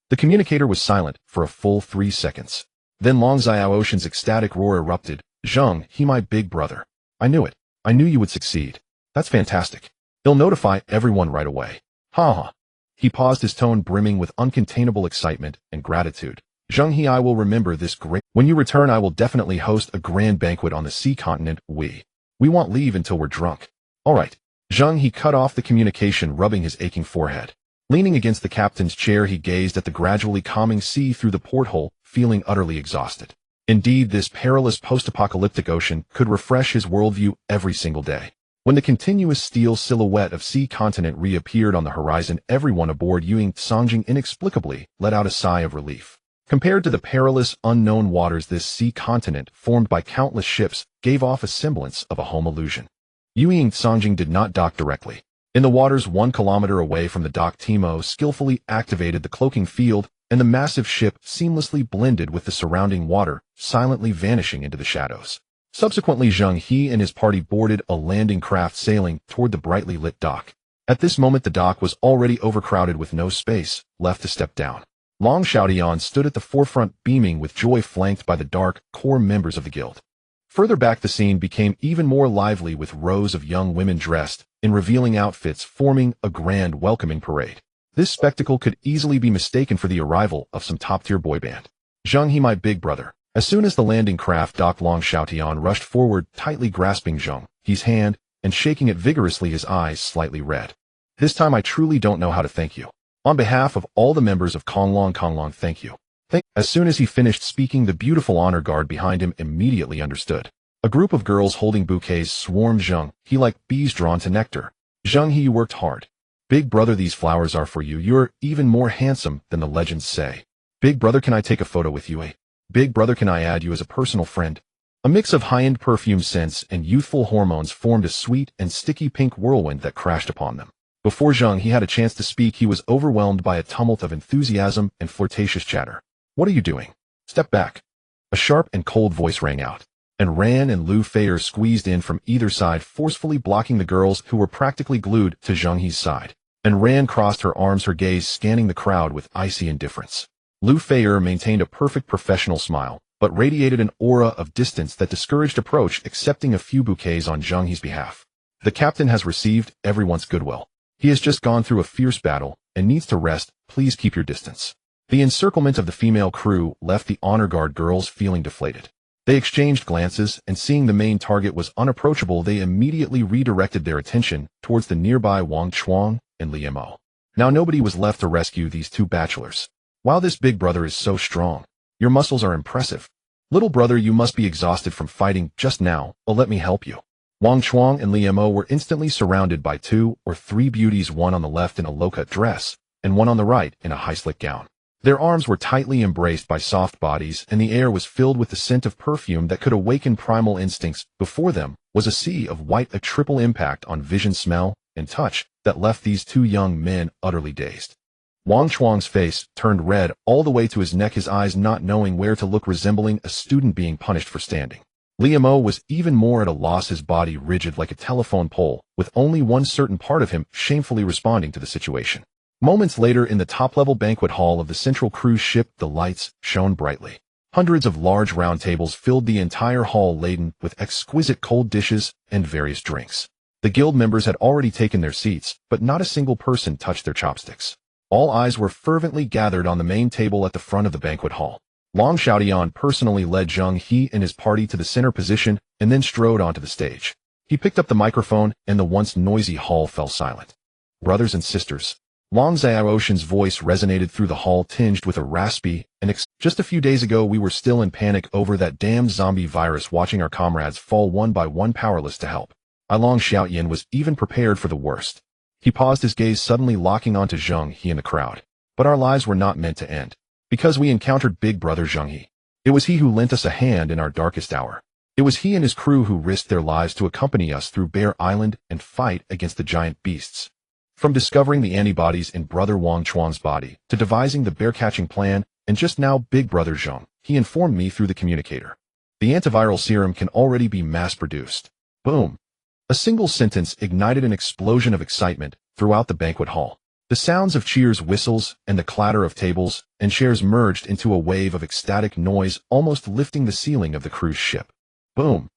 The communicator was silent for a full 3 seconds. Then Long Xiaoxian's ecstatic roar erupted. Zheng He, my big brother. I knew it. I knew you would succeed. That's fantastic. He'll notify everyone right away. Ha ha. He paused, his tone brimming with uncontainable excitement and gratitude. Zheng He, I will remember this great. When you return, I will definitely host a grand banquet on the sea continent. We won't leave until we're drunk. All right. Zheng He cut off the communication, rubbing his aching forehead. Leaning against the captain's chair, he gazed at the gradually calming sea through the porthole, feeling utterly exhausted. Indeed, this perilous post-apocalyptic ocean could refresh his worldview every single day. When the continuous steel silhouette of sea continent reappeared on the horizon, everyone aboard Ying Songjing inexplicably let out a sigh of relief. Compared to the perilous, unknown waters, this sea continent, formed by countless ships, gave off a semblance of a home illusion. Ying Songjing did not dock directly. In the waters 1 kilometer away from the dock, Timo skillfully activated the cloaking field, and the massive ship seamlessly blended with the surrounding water, silently vanishing into the shadows. Subsequently, Zheng He and his party boarded a landing craft sailing toward the brightly lit dock. At this moment, the dock was already overcrowded with no space left to step down. Long Xiaoyan stood at the forefront, beaming with joy, flanked by the dark, core members of the guild. Further back, the scene became even more lively, with rows of young women dressed in revealing outfits forming a grand welcoming parade. This spectacle could easily be mistaken for the arrival of some top-tier boy band. Zheng He, my big brother. As soon as the landing craft docked, Long Xiaoyan rushed forward, tightly grasping Zheng He's hand and shaking it vigorously, his eyes slightly red. This time I truly don't know how to thank you. On behalf of all the members of Konglong, thank you. As soon as he finished speaking, the beautiful honor guard behind him immediately understood. A group of girls holding bouquets swarmed Zheng He like bees drawn to nectar. Zheng He, you worked hard. Big brother, these flowers are for you. You're even more handsome than the legends say. Big brother, can I take a photo with you? Big brother, can I add you as a personal friend? A mix of high-end perfume scents and youthful hormones formed a sweet and sticky pink whirlwind that crashed upon them. Before Zheng He had a chance to speak, he was overwhelmed by a tumult of enthusiasm and flirtatious chatter. "What are you doing? Step back." A sharp and cold voice rang out, and Ran and Lu Feier squeezed in from either side, forcefully blocking the girls who were practically glued to Zheng He's side. And Ran crossed her arms, her gaze scanning the crowd with icy indifference. Lu Feier maintained a perfect professional smile, but radiated an aura of distance that discouraged approach, accepting a few bouquets on Zheng He's behalf. "The captain has received everyone's goodwill. He has just gone through a fierce battle and needs to rest. Please keep your distance." The encirclement of the female crew left the honor guard girls feeling deflated. They exchanged glances, and seeing the main target was unapproachable, they immediately redirected their attention towards the nearby Wang Chuang and Li Mo. Now nobody was left to rescue these two bachelors. "Wow, this big brother is so strong. Your muscles are impressive. Little brother, you must be exhausted from fighting just now. Oh, let me help you." Wang Chuang and Li Mo were instantly surrounded by 2 or 3 beauties, one on the left in a low-cut dress, and one on the right in a high-slick gown. Their arms were tightly embraced by soft bodies, and the air was filled with the scent of perfume that could awaken primal instincts. Before them was a sea of white, a triple impact on vision, smell, and touch that left these two young men utterly dazed. Wang Chuang's face turned red all the way to his neck, his eyes not knowing where to look, resembling a student being punished for standing. Li Mo was even more at a loss, his body rigid like a telephone pole, with only one certain part of him shamefully responding to the situation. Moments later, in the top-level banquet hall of the central cruise ship, the lights shone brightly. Hundreds of large round tables filled the entire hall, laden with exquisite cold dishes and various drinks. The guild members had already taken their seats, but not a single person touched their chopsticks. All eyes were fervently gathered on the main table at the front of the banquet hall. Long Xiaodian personally led Zheng He and his party to the center position and then strode onto the stage. He picked up the microphone, and the once noisy hall fell silent. "Brothers and sisters," Long Xiaoshan's voice resonated through the hall, tinged with a raspy and "Just a few days ago we were still in panic over that damned zombie virus, watching our comrades fall one by one, powerless to help. Long Xiaoyan was even prepared for the worst." He paused, his gaze suddenly locking onto Zheng He and the crowd. "But our lives were not meant to end, because we encountered Big Brother Zheng He. It was he who lent us a hand in our darkest hour. It was he and his crew who risked their lives to accompany us through Bear Island and fight against the giant beasts. From discovering the antibodies in Brother Wang Chuang's body, to devising the bear-catching plan, and just now Big Brother Zheng He informed me through the communicator. The antiviral serum can already be mass-produced." Boom! A single sentence ignited an explosion of excitement throughout the banquet hall. The sounds of cheers, whistles, and the clatter of tables and chairs merged into a wave of ecstatic noise, almost lifting the ceiling of the cruise ship. Boom!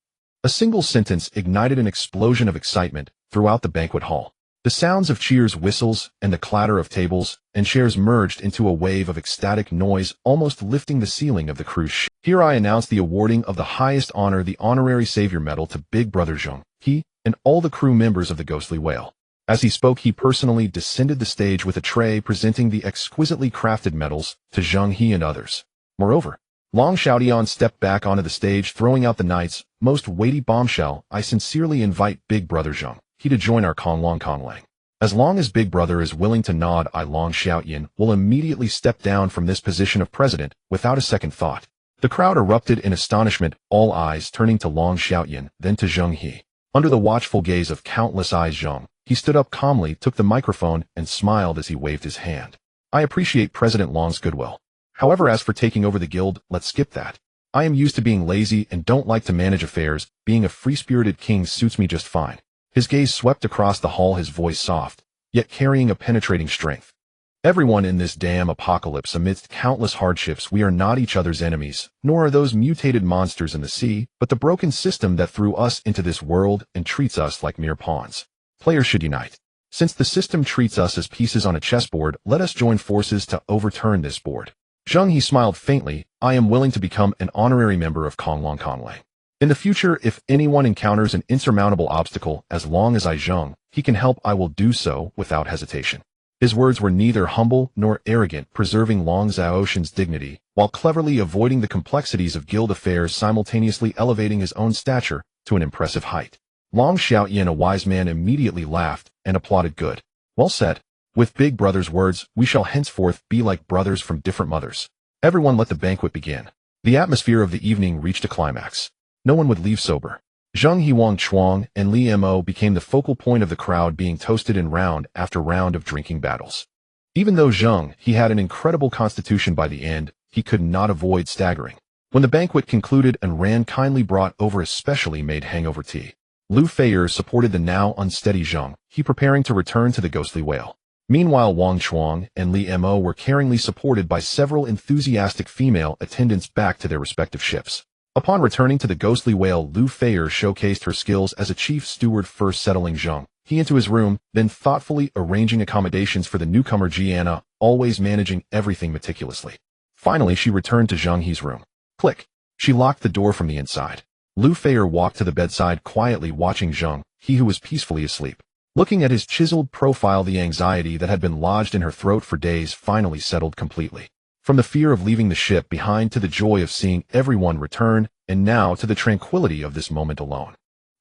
A single sentence ignited an explosion of excitement throughout the banquet hall. The sounds of cheers, whistles, and the clatter of tables and chairs merged into a wave of ecstatic noise, almost lifting the ceiling of the cruise ship. Here I announce the awarding of the highest honor, the Honorary Savior Medal, to Big Brother Zheng He and all the crew members of the Ghostly Whale. As he spoke, he personally descended the stage with a tray presenting the exquisitely crafted medals to Zheng He and others. Moreover, Long Xiaodian stepped back onto the stage, throwing out the night's most weighty bombshell. "I sincerely invite Big Brother Zheng He to join our Konglong. As long as Big Brother is willing to nod, I, Long Xiaoyan, will immediately step down from this position of president without a second thought." The crowd erupted in astonishment, all eyes turning to Long Xiaoyan, then to Zheng He. Under the watchful gaze of countless eyes, Zheng He stood up calmly, took the microphone, and smiled as he waved his hand. "I appreciate President Long's goodwill. However, as for taking over the guild, let's skip that. I am used to being lazy and don't like to manage affairs. Being a free-spirited king suits me just fine." His gaze swept across the hall, his voice soft, yet carrying a penetrating strength. "Everyone in this damn apocalypse, amidst countless hardships, we are not each other's enemies, nor are those mutated monsters in the sea, but the broken system that threw us into this world and treats us like mere pawns. Players should unite. Since the system treats us as pieces on a chessboard, let us join forces to overturn this board." Zheng He smiled faintly. "I am willing to become an honorary member of Konglong. In the future, if anyone encounters an insurmountable obstacle, as long as I, Zheng He, can help, I will do so without hesitation." His words were neither humble nor arrogant, preserving Long Xiaoshan's dignity, while cleverly avoiding the complexities of guild affairs, simultaneously elevating his own stature to an impressive height. Long Xiaoyan, a wise man, immediately laughed and applauded. "Good. Well said. With Big Brother's words, we shall henceforth be like brothers from different mothers." Everyone let the banquet begin. The atmosphere of the evening reached a climax. No one would leave sober. Zheng He, Wang Chuang, and Li Mo became the focal point of the crowd, being toasted in round after round of drinking battles. Even though Zheng He had an incredible constitution by the end, he could not avoid staggering. When the banquet concluded and Ran kindly brought over a specially made hangover tea, Lu Feier supported the now unsteady Zheng He, preparing to return to the ghostly whale. Meanwhile, Wang Chuang and Li Mo were caringly supported by several enthusiastic female attendants back to their respective ships. Upon returning to the ghostly whale, Lu Feier showcased her skills as a chief steward, first settling Zheng He into his room, then thoughtfully arranging accommodations for the newcomer Jianna, always managing everything meticulously. Finally, she returned to Zheng He's room. Click. She locked the door from the inside. Lu Feier walked to the bedside, quietly watching Zheng He, who was peacefully asleep. Looking at his chiseled profile, the anxiety that had been lodged in her throat for days finally settled completely. From the fear of leaving the ship behind to the joy of seeing everyone return, and now to the tranquility of this moment alone.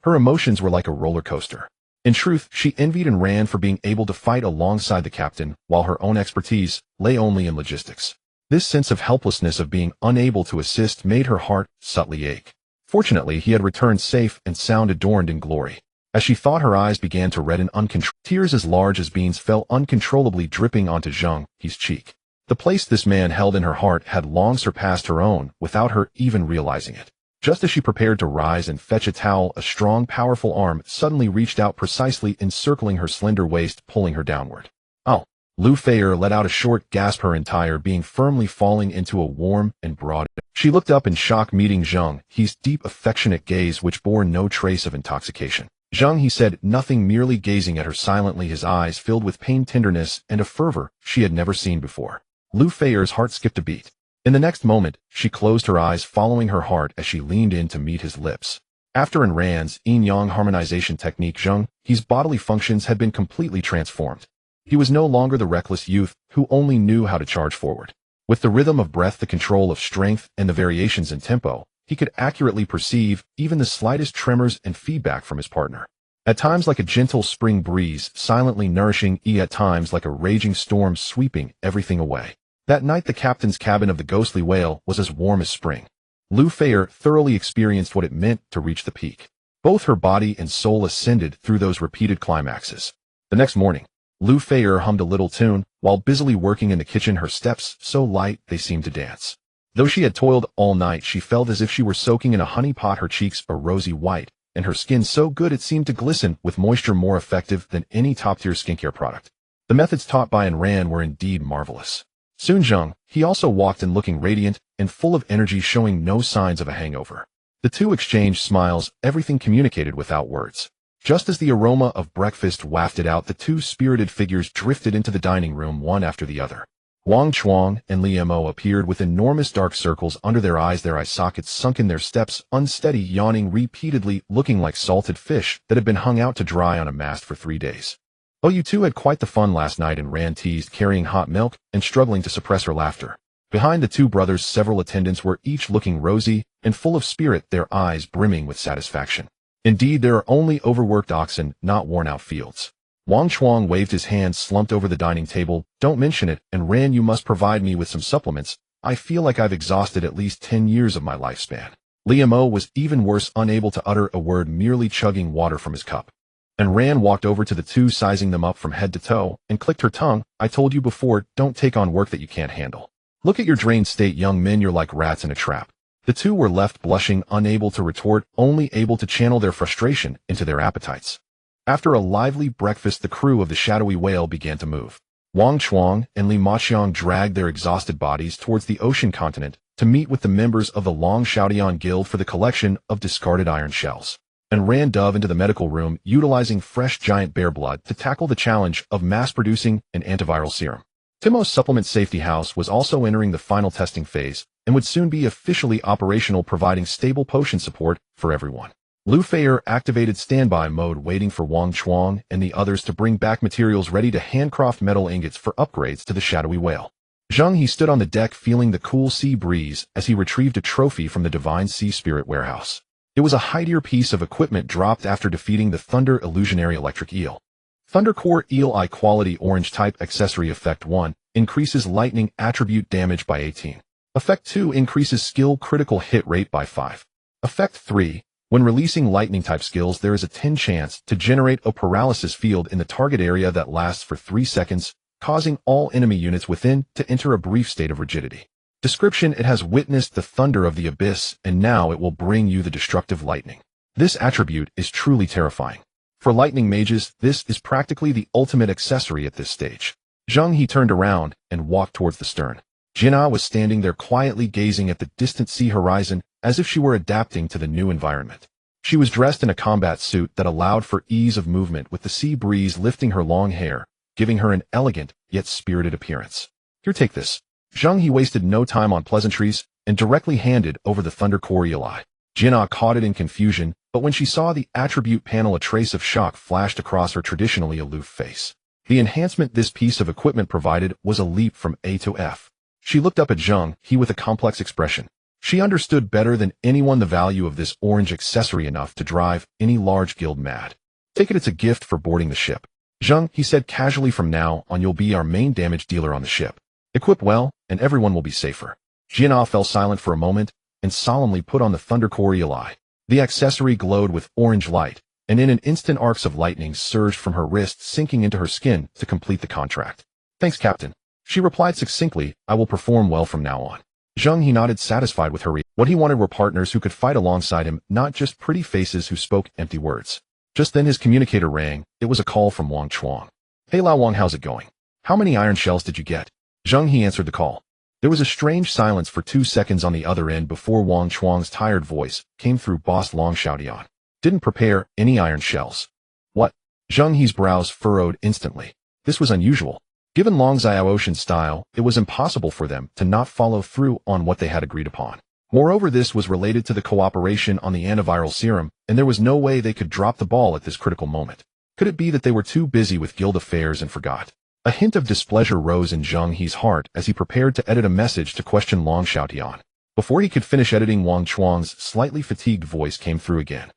Her emotions were like a roller coaster. In truth, she envied and ran for being able to fight alongside the captain, while her own expertise lay only in logistics. This sense of helplessness of being unable to assist made her heart subtly ache. Fortunately, he had returned safe and sound, adorned in glory. As she thought, her eyes began to redden uncontrollably. Tears as large as beans fell uncontrollably, dripping onto Zheng He's cheek. The place this man held in her heart had long surpassed her own, without her even realizing it. Just as she prepared to rise and fetch a towel, a strong, powerful arm suddenly reached out, precisely encircling her slender waist, pulling her downward. Oh! Lu Feier let out a short gasp, her entire being firmly falling into a warm and broad. She looked up in shock, meeting Zheng He's deep, affectionate gaze, which bore no trace of intoxication. Zheng He said nothing, merely gazing at her silently, his eyes filled with pain, tenderness, and a fervor she had never seen before. Lu Feier's heart skipped a beat. In the next moment, she closed her eyes, following her heart as she leaned in to meet his lips. After in Ran's yin-yang harmonization technique, Zheng He's bodily functions had been completely transformed. He was no longer the reckless youth who only knew how to charge forward. With the rhythm of breath, the control of strength, and the variations in tempo, he could accurately perceive even the slightest tremors and feedback from his partner. At times like a gentle spring breeze, silently nourishing, at times like a raging storm, sweeping everything away. That night, the captain's cabin of the ghostly whale was as warm as spring. Lu Feier thoroughly experienced what it meant to reach the peak. Both her body and soul ascended through those repeated climaxes. The next morning, Lu Feier hummed a little tune while busily working in the kitchen, her steps so light they seemed to dance. Though she had toiled all night, she felt as if she were soaking in a honey pot, her cheeks a rosy white, and her skin so good it seemed to glisten with moisture, more effective than any top-tier skincare product. The methods taught by Ayn Rand were indeed marvelous. Soon Zheng He also walked in, looking radiant and full of energy, showing no signs of a hangover. The two exchanged smiles, everything communicated without words. Just as the aroma of breakfast wafted out, the two spirited figures drifted into the dining room, one after the other. Wang Chuang and Li Mo appeared with enormous dark circles under their eyes, their eye sockets sunken, their steps unsteady, yawning repeatedly, looking like salted fish that had been hung out to dry on a mast for 3 days. Oh, you two had quite the fun last night, and Rand teased, carrying hot milk and struggling to suppress her laughter. Behind the two brothers, several attendants were each looking rosy and full of spirit, their eyes brimming with satisfaction. Indeed, there are only overworked oxen, not worn-out fields. Wang Chuang waved his hand, slumped over the dining table. Don't mention it, and Ran, you must provide me with some supplements. I feel like I've exhausted at least 10 years of my lifespan. Li Mo was even worse, unable to utter a word, merely chugging water from his cup. And Ran walked over to the two, sizing them up from head to toe, and clicked her tongue. I told you before, don't take on work that you can't handle. Look at your drained state, young men, you're like rats in a trap. The two were left blushing, unable to retort, only able to channel their frustration into their appetites. After a lively breakfast, the crew of the shadowy whale began to move. Wang Chuang and Li Maqiang dragged their exhausted bodies towards the ocean continent to meet with the members of the Long Xiaodian Guild for the collection of discarded iron shells, and Ran dove into the medical room, utilizing fresh giant bear blood to tackle the challenge of mass-producing an antiviral serum. Timo's supplement safety house was also entering the final testing phase, and would soon be officially operational, providing stable potion support for everyone. Lu Feier activated standby mode, waiting for Wang Chuang and the others to bring back materials ready to handcraft metal ingots for upgrades to the shadowy whale. Zheng He stood on the deck, feeling the cool sea breeze as he retrieved a trophy from the Divine Sea Spirit warehouse. It was a high-tier piece of equipment dropped after defeating the Thunder Illusionary Electric Eel. Thunder Core Eel Eye Quality Orange Type Accessory. Effect 1 increases lightning attribute damage by 18. Effect 2 increases skill critical hit rate by 5. Effect 3. When releasing lightning-type skills, there is a 10 chance to generate a paralysis field in the target area that lasts for 3 seconds, causing all enemy units within to enter a brief state of rigidity. Description: it has witnessed the thunder of the abyss, and now it will bring you the destructive lightning. This attribute is truly terrifying. For lightning mages, this is practically the ultimate accessory at this stage. Zheng He turned around and walked towards the stern. Zheng He was standing there quietly gazing at the distant sea horizon as if she were adapting to the new environment. She was dressed in a combat suit that allowed for ease of movement, with the sea breeze lifting her long hair, giving her an elegant yet spirited appearance. Here, take this. Zheng He wasted no time on pleasantries and directly handed over the Thunder Coriolis. Zheng He caught it in confusion, but when she saw the attribute panel, a trace of shock flashed across her traditionally aloof face. The enhancement this piece of equipment provided was a leap from A to F. She looked up at Zheng He with a complex expression. She understood better than anyone the value of this orange accessory, enough to drive any large guild mad. Take it, it's a gift for boarding the ship. Zheng He said casually, from now on you'll be our main damage dealer on the ship. Equip well, and everyone will be safer. Zheng He fell silent for a moment, and solemnly put on the Thunder Coriolis. The accessory glowed with orange light, and in an instant arcs of lightning surged from her wrists, sinking into her skin to complete the contract. Thanks, Captain. She replied succinctly, I will perform well from now on. Zheng He nodded, satisfied with her. What he wanted were partners who could fight alongside him, not just pretty faces who spoke empty words. Just then his communicator rang. It was a call from Wang Chuang. Hey Lao Wang, how's it going? How many iron shells did you get? Zheng He answered the call. There was a strange silence for 2 seconds on the other end before Wang Chuang's tired voice came through. Boss Long Xiaodian. Didn't prepare any iron shells. What? Zheng He's brows furrowed instantly. This was unusual. Given Long Xiaoshan's style, it was impossible for them to not follow through on what they had agreed upon. Moreover, this was related to the cooperation on the antiviral serum, and there was no way they could drop the ball at this critical moment. Could it be that they were too busy with guild affairs and forgot? A hint of displeasure rose in Zheng He's heart as he prepared to edit a message to question Long Xiaodian. Before he could finish editing, Wang Chuang's slightly fatigued voice came through again.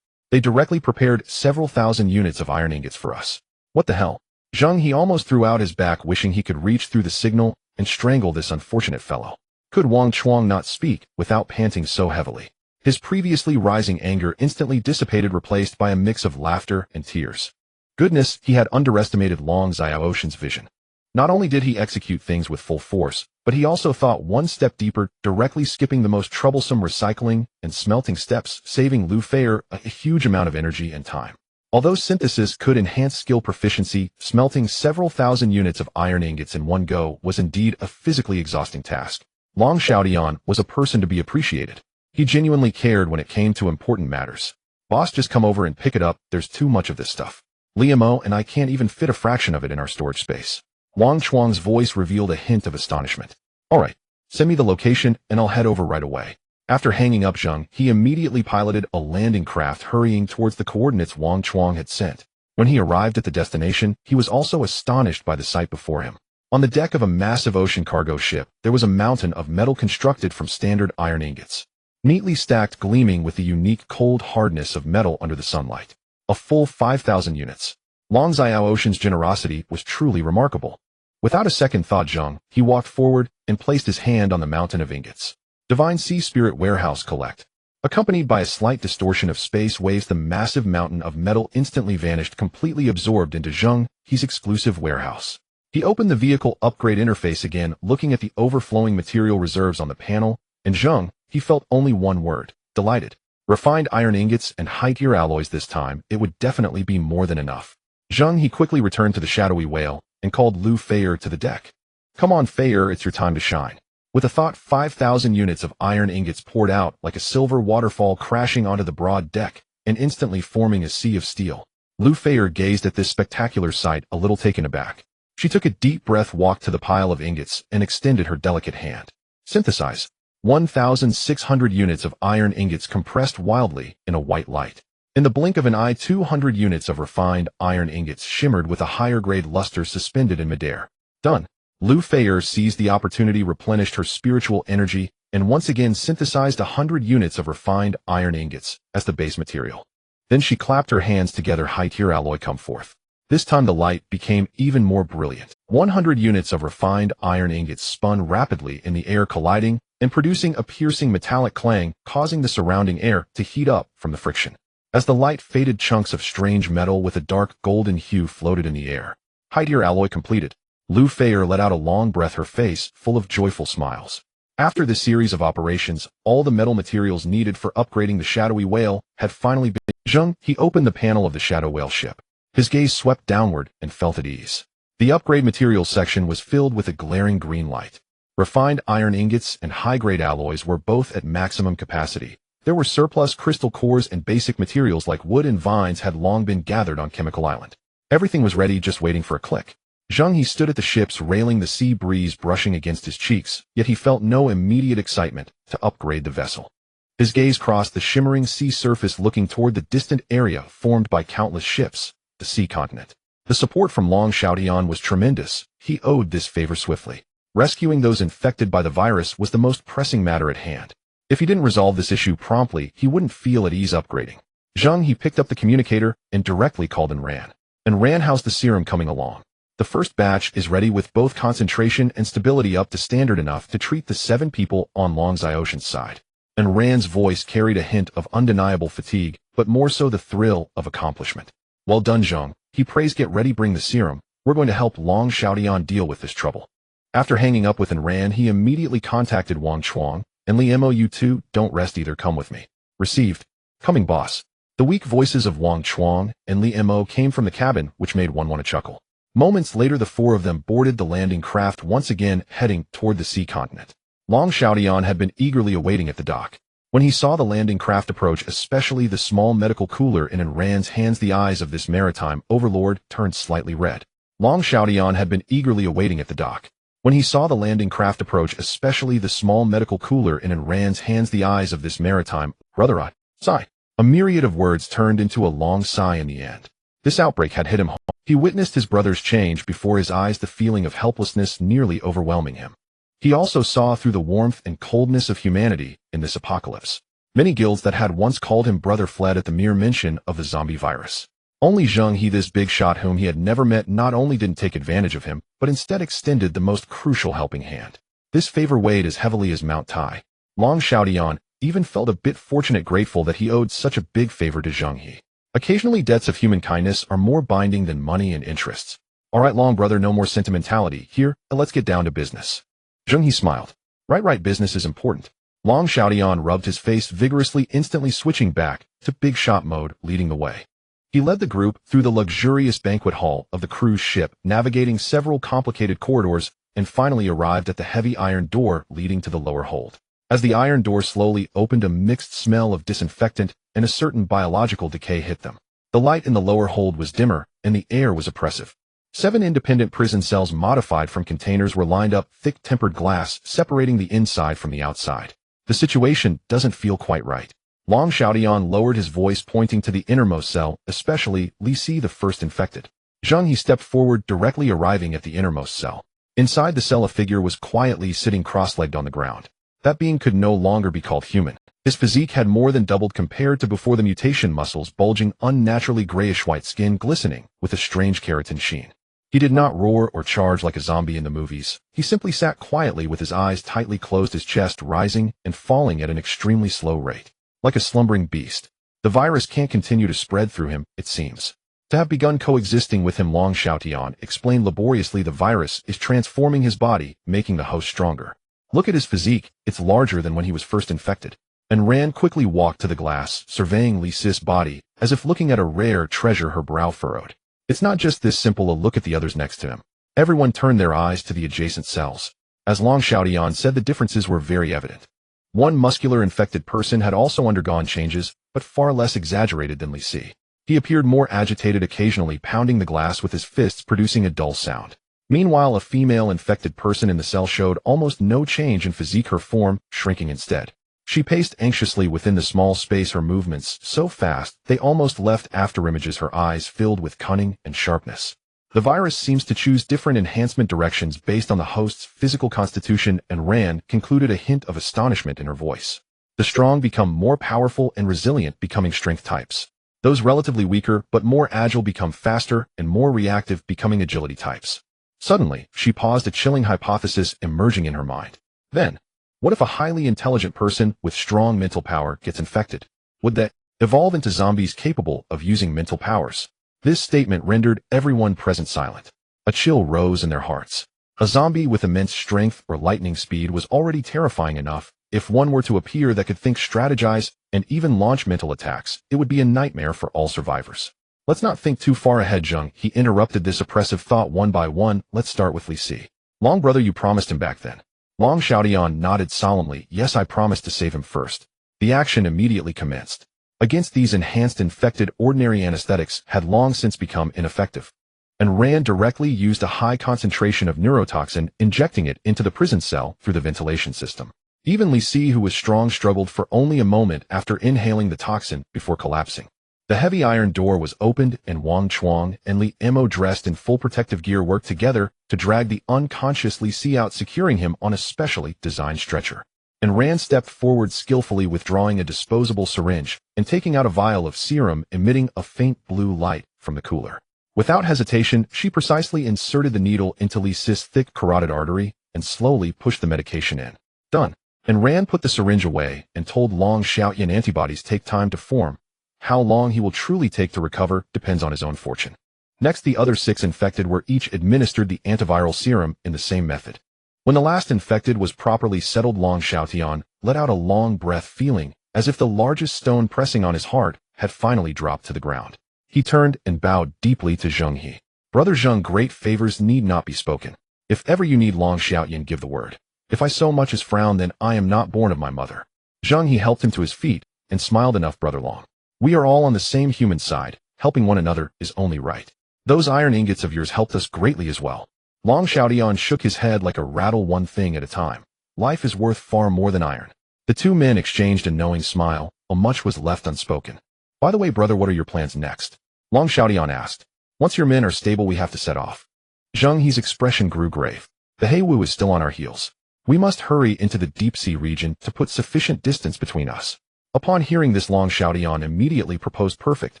They directly prepared several thousand units of iron ingots for us. What the hell? Zheng He almost threw out his back, wishing he could reach through the signal and strangle this unfortunate fellow. Could Wang Chuang not speak without panting so heavily? His previously rising anger instantly dissipated, replaced by a mix of laughter and tears. Goodness, he had underestimated Long Xiaoshan's vision. Not only did he execute things with full force, but he also thought one step deeper, directly skipping the most troublesome recycling and smelting steps, saving Lu Feier a huge amount of energy and time. Although synthesis could enhance skill proficiency, smelting several thousand units of iron ingots in one go was indeed a physically exhausting task. Long Xiaodian was a person to be appreciated. He genuinely cared when it came to important matters. Boss, just come over and pick it up, there's too much of this stuff. Liamo and I can't even fit a fraction of it in our storage space. Wang Chuang's voice revealed a hint of astonishment. Alright, send me the location and I'll head over right away. After hanging up Zheng, he immediately piloted a landing craft, hurrying towards the coordinates Wang Chuang had sent. When he arrived at the destination, he was also astonished by the sight before him. On the deck of a massive ocean cargo ship, there was a mountain of metal constructed from standard iron ingots, neatly stacked, gleaming with the unique cold hardness of metal under the sunlight. A full 5,000 units. Long Xiaoshan's generosity was truly remarkable. Without a second thought, Zheng He walked forward and placed his hand on the mountain of ingots. Divine Sea Spirit Warehouse Collect. Accompanied by a slight distortion of space waves, the massive mountain of metal instantly vanished, completely absorbed into Zheng He's exclusive warehouse. He opened the vehicle upgrade interface again, looking at the overflowing material reserves on the panel, and Zheng He felt only one word: delighted. Refined iron ingots and high-tier alloys. This time, it would definitely be more than enough. Zheng He quickly returned to the shadowy whale and called Lu Feier to the deck. Come on, Feier, it's your time to shine. With a thought, 5,000 units of iron ingots poured out like a silver waterfall, crashing onto the broad deck and instantly forming a sea of steel. Lu Feier gazed at this spectacular sight, a little taken aback. She took a deep breath, walked to the pile of ingots, and extended her delicate hand. Synthesize. 1,600 units of iron ingots compressed wildly in a white light. In the blink of an eye, 200 units of refined iron ingots shimmered with a higher-grade luster suspended in midair. Done. Lu Feier seized the opportunity, replenished her spiritual energy, and once again synthesized 100 units of refined iron ingots as the base material. Then she clapped her hands together. High-tier alloy, come forth. This time the light became even more brilliant. 100 units of refined iron ingots spun rapidly in the air, colliding and producing a piercing metallic clang, causing the surrounding air to heat up from the friction. As the light faded, chunks of strange metal with a dark golden hue floated in the air. High-tier alloy completed. Lu Feier let out a long breath, her face full of joyful smiles. After this series of operations, all the metal materials needed for upgrading the shadowy whale had finally been. Zheng He opened the panel of the shadow whale ship. His gaze swept downward and felt at ease. The upgrade materials section was filled with a glaring green light. Refined iron ingots and high-grade alloys were both at maximum capacity. There were surplus crystal cores, and basic materials like wood and vines had long been gathered on Chemical Island. Everything was ready, just waiting for a click. Zheng He stood at the ship's railing, the sea breeze brushing against his cheeks, yet he felt no immediate excitement to upgrade the vessel. His gaze crossed the shimmering sea surface, looking toward the distant area formed by countless ships, the sea continent. The support from Long Xiaotian was tremendous. He owed this favor swiftly. Rescuing those infected by the virus was the most pressing matter at hand. If he didn't resolve this issue promptly, he wouldn't feel at ease upgrading. Zheng He picked up the communicator and directly called Enran. Enran, how's the serum coming along? The first batch is ready, with both concentration and stability up to standard enough to treat the 7 people on Long Xiaotian's side. Enran's voice carried a hint of undeniable fatigue, but more so the thrill of accomplishment. Well done, Zheng, he praised. Get ready, bring the serum. We're going to help Long Xiaotian deal with this trouble. After hanging up with Enran, he immediately contacted Wang Chuang and Li Mo. You two, don't rest either, come with me. Received. Coming, boss. The weak voices of Wang Chuang and Li Mo came from the cabin, which made one want to chuckle. Moments later, the 4 of them boarded the landing craft, once again heading toward the sea continent. Long Xiaotian had been eagerly awaiting at the dock. When he saw the landing craft approach, especially the small medical cooler in Enran's hands, the eyes of this maritime overlord turned slightly red. Long Xiaotian had been eagerly awaiting at the dock. When he saw the landing craft approach, especially the small medical cooler in Enran's hands, the eyes of this maritime brother sigh. A myriad of words turned into a long sigh in the end. This outbreak had hit him hard. He witnessed his brother's change before his eyes, the feeling of helplessness nearly overwhelming him. He also saw through the warmth and coldness of humanity in this apocalypse. Many guilds that had once called him brother fled at the mere mention of the zombie virus. Only Zheng He, this big shot whom he had never met, not only didn't take advantage of him, but instead extended the most crucial helping hand. This favor weighed as heavily as Mount Tai. Long Xiaotian even felt a bit fortunate, grateful that he owed such a big favor to Zheng He. Occasionally, debts of human kindness are more binding than money and interests. All right, long brother, no more sentimentality. Here, let's get down to business. Zheng He smiled. Right, business is important. Long Xiaotian rubbed his face vigorously, instantly switching back to big shot mode, leading the way. He led the group through the luxurious banquet hall of the cruise ship, navigating several complicated corridors, and finally arrived at the heavy iron door leading to the lower hold. As the iron door slowly opened, a mixed smell of disinfectant and a certain biological decay hit them. The light in the lower hold was dimmer, and the air was oppressive. 7 independent prison cells modified from containers were lined up, thick tempered glass separating the inside from the outside. The situation doesn't feel quite right. Long Xiaotian lowered his voice, pointing to the innermost cell, especially Li Si, the first infected. Zheng He stepped forward, directly arriving at the innermost cell. Inside the cell, a figure was quietly sitting cross-legged on the ground. That being could no longer be called human. His physique had more than doubled compared to before, the mutation muscles bulging, unnaturally grayish-white skin glistening with a strange keratin sheen. He did not roar or charge like a zombie in the movies. He simply sat quietly with his eyes tightly closed, his chest rising and falling at an extremely slow rate. Like a slumbering beast. The virus can't continue to spread through him, it seems. To have begun coexisting with him, Long Xiaotian explained laboriously, the virus is transforming his body, making the host stronger. Look at his physique, it's larger than when he was first infected. And Ran quickly walked to the glass, surveying Li Si's body, as if looking at a rare treasure, her brow furrowed. It's not just this simple a look at the others next to him. Everyone turned their eyes to the adjacent cells. As Long Xiaotian said, the differences were very evident. One muscular infected person had also undergone changes, but far less exaggerated than Li Si. He appeared more agitated, occasionally pounding the glass with his fists, producing a dull sound. Meanwhile, a female infected person in the cell showed almost no change in physique, her form shrinking instead. She paced anxiously within the small space, her movements so fast they almost left afterimages, her eyes filled with cunning and sharpness. The virus seems to choose different enhancement directions based on the host's physical constitution, and Rand concluded, a hint of astonishment in her voice. The strong become more powerful and resilient, becoming strength types. Those relatively weaker but more agile become faster and more reactive, becoming agility types. Suddenly, she paused, a chilling hypothesis emerging in her mind. Then, What if a highly intelligent person with strong mental power gets infected? Would they evolve into zombies capable of using mental powers? This statement rendered everyone present silent. A chill rose in their hearts. A zombie with immense strength or lightning speed was already terrifying enough. If one were to appear that could think, strategize, and even launch mental attacks, it would be a nightmare for all survivors. Let's not think too far ahead, Zheng He interrupted this oppressive thought one by one. Let's start with Li Si. Long brother, you promised him back then. Long Xiaotian nodded solemnly. Yes, I promised to save him first. The action immediately commenced. Against these enhanced infected, ordinary anesthetics had long since become ineffective, and Rand directly used a high concentration of neurotoxin, injecting it into the prison cell through the ventilation system. Even Li Si, who was strong, struggled for only a moment after inhaling the toxin before collapsing. The heavy iron door was opened, and Wang Chuang and Li Mo, dressed in full protective gear, worked together to drag the unconscious Li Si out, securing him on a specially designed stretcher. And Rand stepped forward, skillfully withdrawing a disposable syringe and taking out a vial of serum emitting a faint blue light from the cooler. Without hesitation, she precisely inserted the needle into Li Si's thick carotid artery and slowly pushed the medication in. Done. And Rand put the syringe away and told Long Xiaotian antibodies take time to form. How long he will truly take to recover depends on his own fortune. Next, the other 6 infected were each administered the antiviral serum in the same method. When the last infected was properly settled, Long Xiaotian let out a long breath, feeling as if the largest stone pressing on his heart had finally dropped to the ground. He turned and bowed deeply to Zheng He. Brother Zheng, great favors need not be spoken. If ever you need Long Xiaotian, give the word. If I so much as frown, then I am not born of my mother. Zheng He helped him to his feet and smiled. Enough, Brother Long. We are all on the same human side. Helping one another is only right. Those iron ingots of yours helped us greatly as well. Long Xiaotian shook his head like a rattle, one thing at a time. Life is worth far more than iron. The two men exchanged a knowing smile, but much was left unspoken. By the way, brother, what are your plans next? Long Xiaotian asked. Once your men are stable, we have to set off. Zheng He's expression grew grave. The He Wu is still on our heels. We must hurry into the deep sea region to put sufficient distance between us. Upon hearing this, Long Xiaotian immediately proposed. Perfect.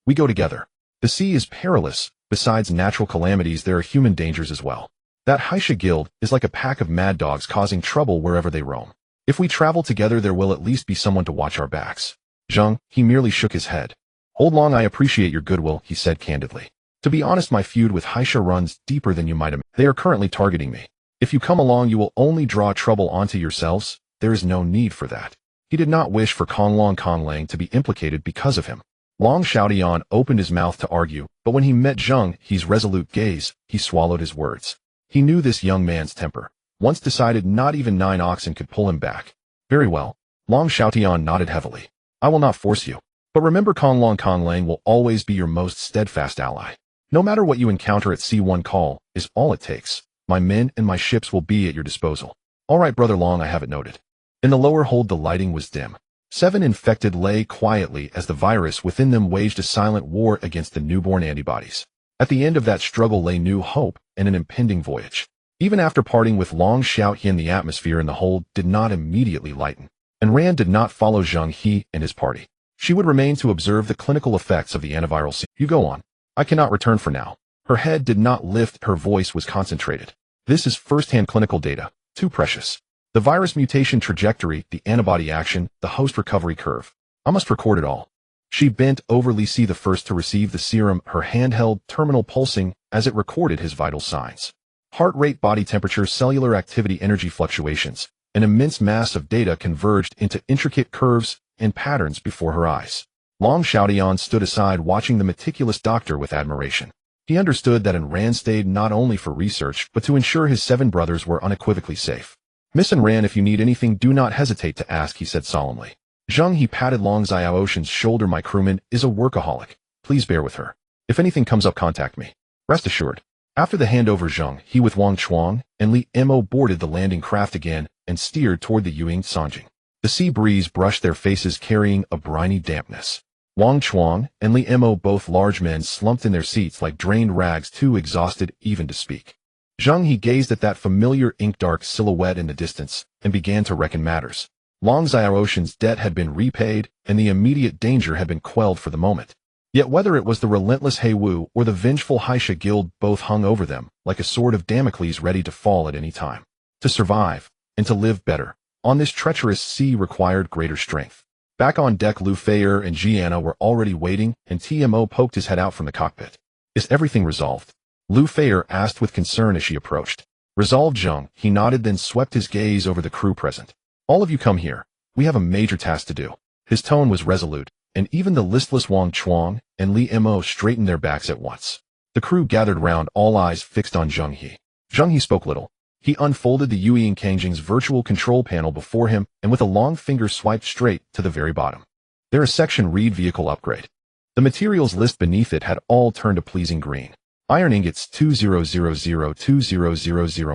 We go together. The sea is perilous. Besides natural calamities, there are human dangers as well. That Haisha guild is like a pack of mad dogs causing trouble wherever they roam. If we travel together, there will at least be someone to watch our backs. Zheng He merely shook his head. Old Long, I appreciate your goodwill, he said candidly. To be honest, my feud with Haisha runs deeper than you might imagine. They are currently targeting me. If you come along, you will only draw trouble onto yourselves. There is no need for that. He did not wish for Konglong to be implicated because of him. Long Xiaotian opened his mouth to argue, but when he met Zheng He's resolute gaze, he swallowed his words. He knew this young man's temper. Once decided, not even 9 oxen could pull him back. Very well. Long Xiaotian nodded heavily. I will not force you. But remember, Konglong will always be your most steadfast ally. No matter what you encounter at sea, one call is all it takes. My men and my ships will be at your disposal. All right, Brother Long, I have it noted. In the lower hold, the lighting was dim. 7 infected lay quietly as the virus within them waged a silent war against the newborn antibodies. At the end of that struggle lay new hope and an impending voyage. Even after parting with Long Xiaotian, the atmosphere in the hold did not immediately lighten, and Rand did not follow Zheng He and his party. She would remain to observe the clinical effects of the antiviral. You go on. I cannot return for now. Her head did not lift, her voice was concentrated. This is first-hand clinical data, too precious. The virus mutation trajectory, the antibody action, the host recovery curve. I must record it all. She bent over Li Si, the first to receive the serum, her handheld terminal pulsing as it recorded his vital signs. Heart rate, body temperature, cellular activity, energy fluctuations. An immense mass of data converged into intricate curves and patterns before her eyes. Long Xiaotian stood aside, watching the meticulous doctor with admiration. He understood that Rand stayed not only for research, but to ensure his 7 brothers were unequivocally safe. Miss Rand, if you need anything, do not hesitate to ask, he said solemnly. Zheng He patted Long Xiaotian's shoulder. My crewman is a workaholic. Please bear with her. If anything comes up, contact me. Rest assured. After the handover, Zheng He with Wang Chuang and Li Mo boarded the landing craft again and steered toward the Yuing Sanjing. The sea breeze brushed their faces, carrying a briny dampness. Wang Chuang and Li Mo, both large men, slumped in their seats like drained rags, too exhausted even to speak. Zheng He gazed at that familiar ink-dark silhouette in the distance and began to reckon matters. Long Xiaotian's debt had been repaid, and the immediate danger had been quelled for the moment. Yet whether it was the relentless He Wu or the vengeful Haisha guild, both hung over them like a sword of Damocles ready to fall at any time. To survive, and to live better, on this treacherous sea required greater strength. Back on deck, Lu Feier and Jianna were already waiting, and TMO poked his head out from the cockpit. Is everything resolved? Lu Feier asked with concern as she approached. Resolved, Zheng, he nodded, then swept his gaze over the crew present. All of you come here. We have a major task to do. His tone was resolute, and even the listless Wang Chuang and Li Mo straightened their backs at once. The crew gathered round, all eyes fixed on Zheng He. Zheng He spoke little. He unfolded the Yue and Kangjing's virtual control panel before him and with a long finger swiped straight to the very bottom. There a section read vehicle upgrade. The materials list beneath it had all turned a pleasing green. Iron ingots 2000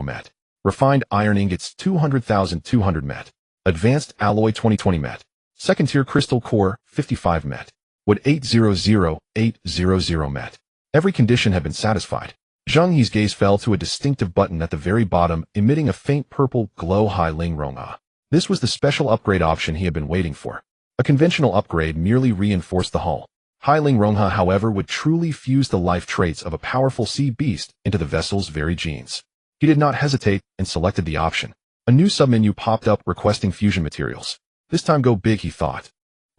met. Refined iron ingots 200,200 met. Advanced alloy 2020 met. Second tier crystal core 55 met. Wood 800 met. Every condition had been satisfied. Zheng He's gaze fell to a distinctive button at the very bottom, emitting a faint purple glow. Hai Ling Rongha. This was the special upgrade option he had been waiting for. A conventional upgrade merely reinforced the hull. Hai Ling Rongha, however, would truly fuse the life traits of a powerful sea beast into the vessel's very genes. He did not hesitate and selected the option. A new submenu popped up requesting fusion materials. This time go big, he thought.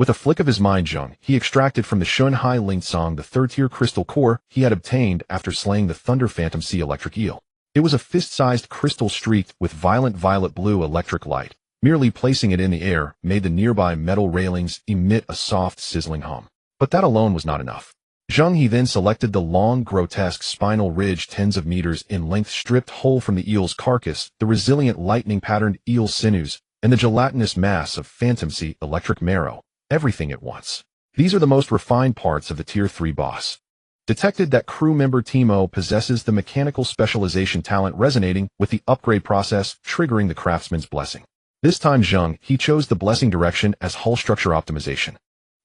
With a flick of his mind, Zheng He extracted from the Shunhai Lingsong the third-tier crystal core he had obtained after slaying the Thunder Phantom Sea electric eel. It was a fist-sized crystal streaked with violent violet-blue electric light. Merely placing it in the air made the nearby metal railings emit a soft, sizzling hum. But that alone was not enough. Zheng He then selected the long, grotesque spinal ridge tens of meters in length stripped whole from the eel's carcass, the resilient lightning-patterned eel sinews, and the gelatinous mass of Phantom Sea electric marrow. Everything at once. These are the most refined parts of the Tier 3 boss. Detected that crew member Timo possesses the mechanical specialization talent resonating with the upgrade process, triggering the craftsman's blessing. This time Zheng He chose the blessing direction as hull structure optimization.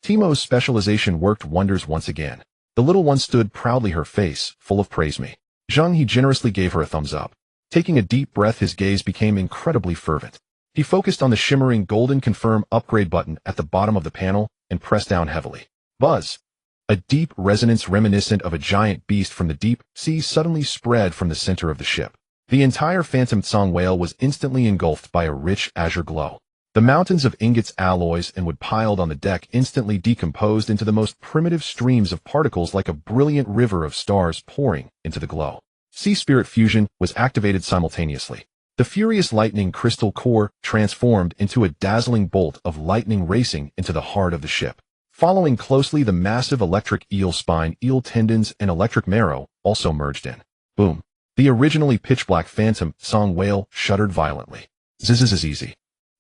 Timo's specialization worked wonders once again. The little one stood proudly, her face full of praise. Zheng He generously gave her a thumbs up. Taking a deep breath, his gaze became incredibly fervent. He focused on the shimmering golden confirm upgrade button at the bottom of the panel and pressed down heavily. Buzz! A deep resonance reminiscent of a giant beast from the deep sea suddenly spread from the center of the ship. The entire Phantom Tsang whale was instantly engulfed by a rich azure glow. The mountains of ingots, alloys, and wood piled on the deck instantly decomposed into the most primitive streams of particles, like a brilliant river of stars pouring into the glow. Sea Spirit fusion was activated simultaneously. The furious lightning crystal core transformed into a dazzling bolt of lightning racing into the heart of the ship. Following closely, the massive electric eel spine, eel tendons, and electric marrow also merged in. Boom! The originally pitch-black Phantom Tsang whale shuddered violently. Zzz.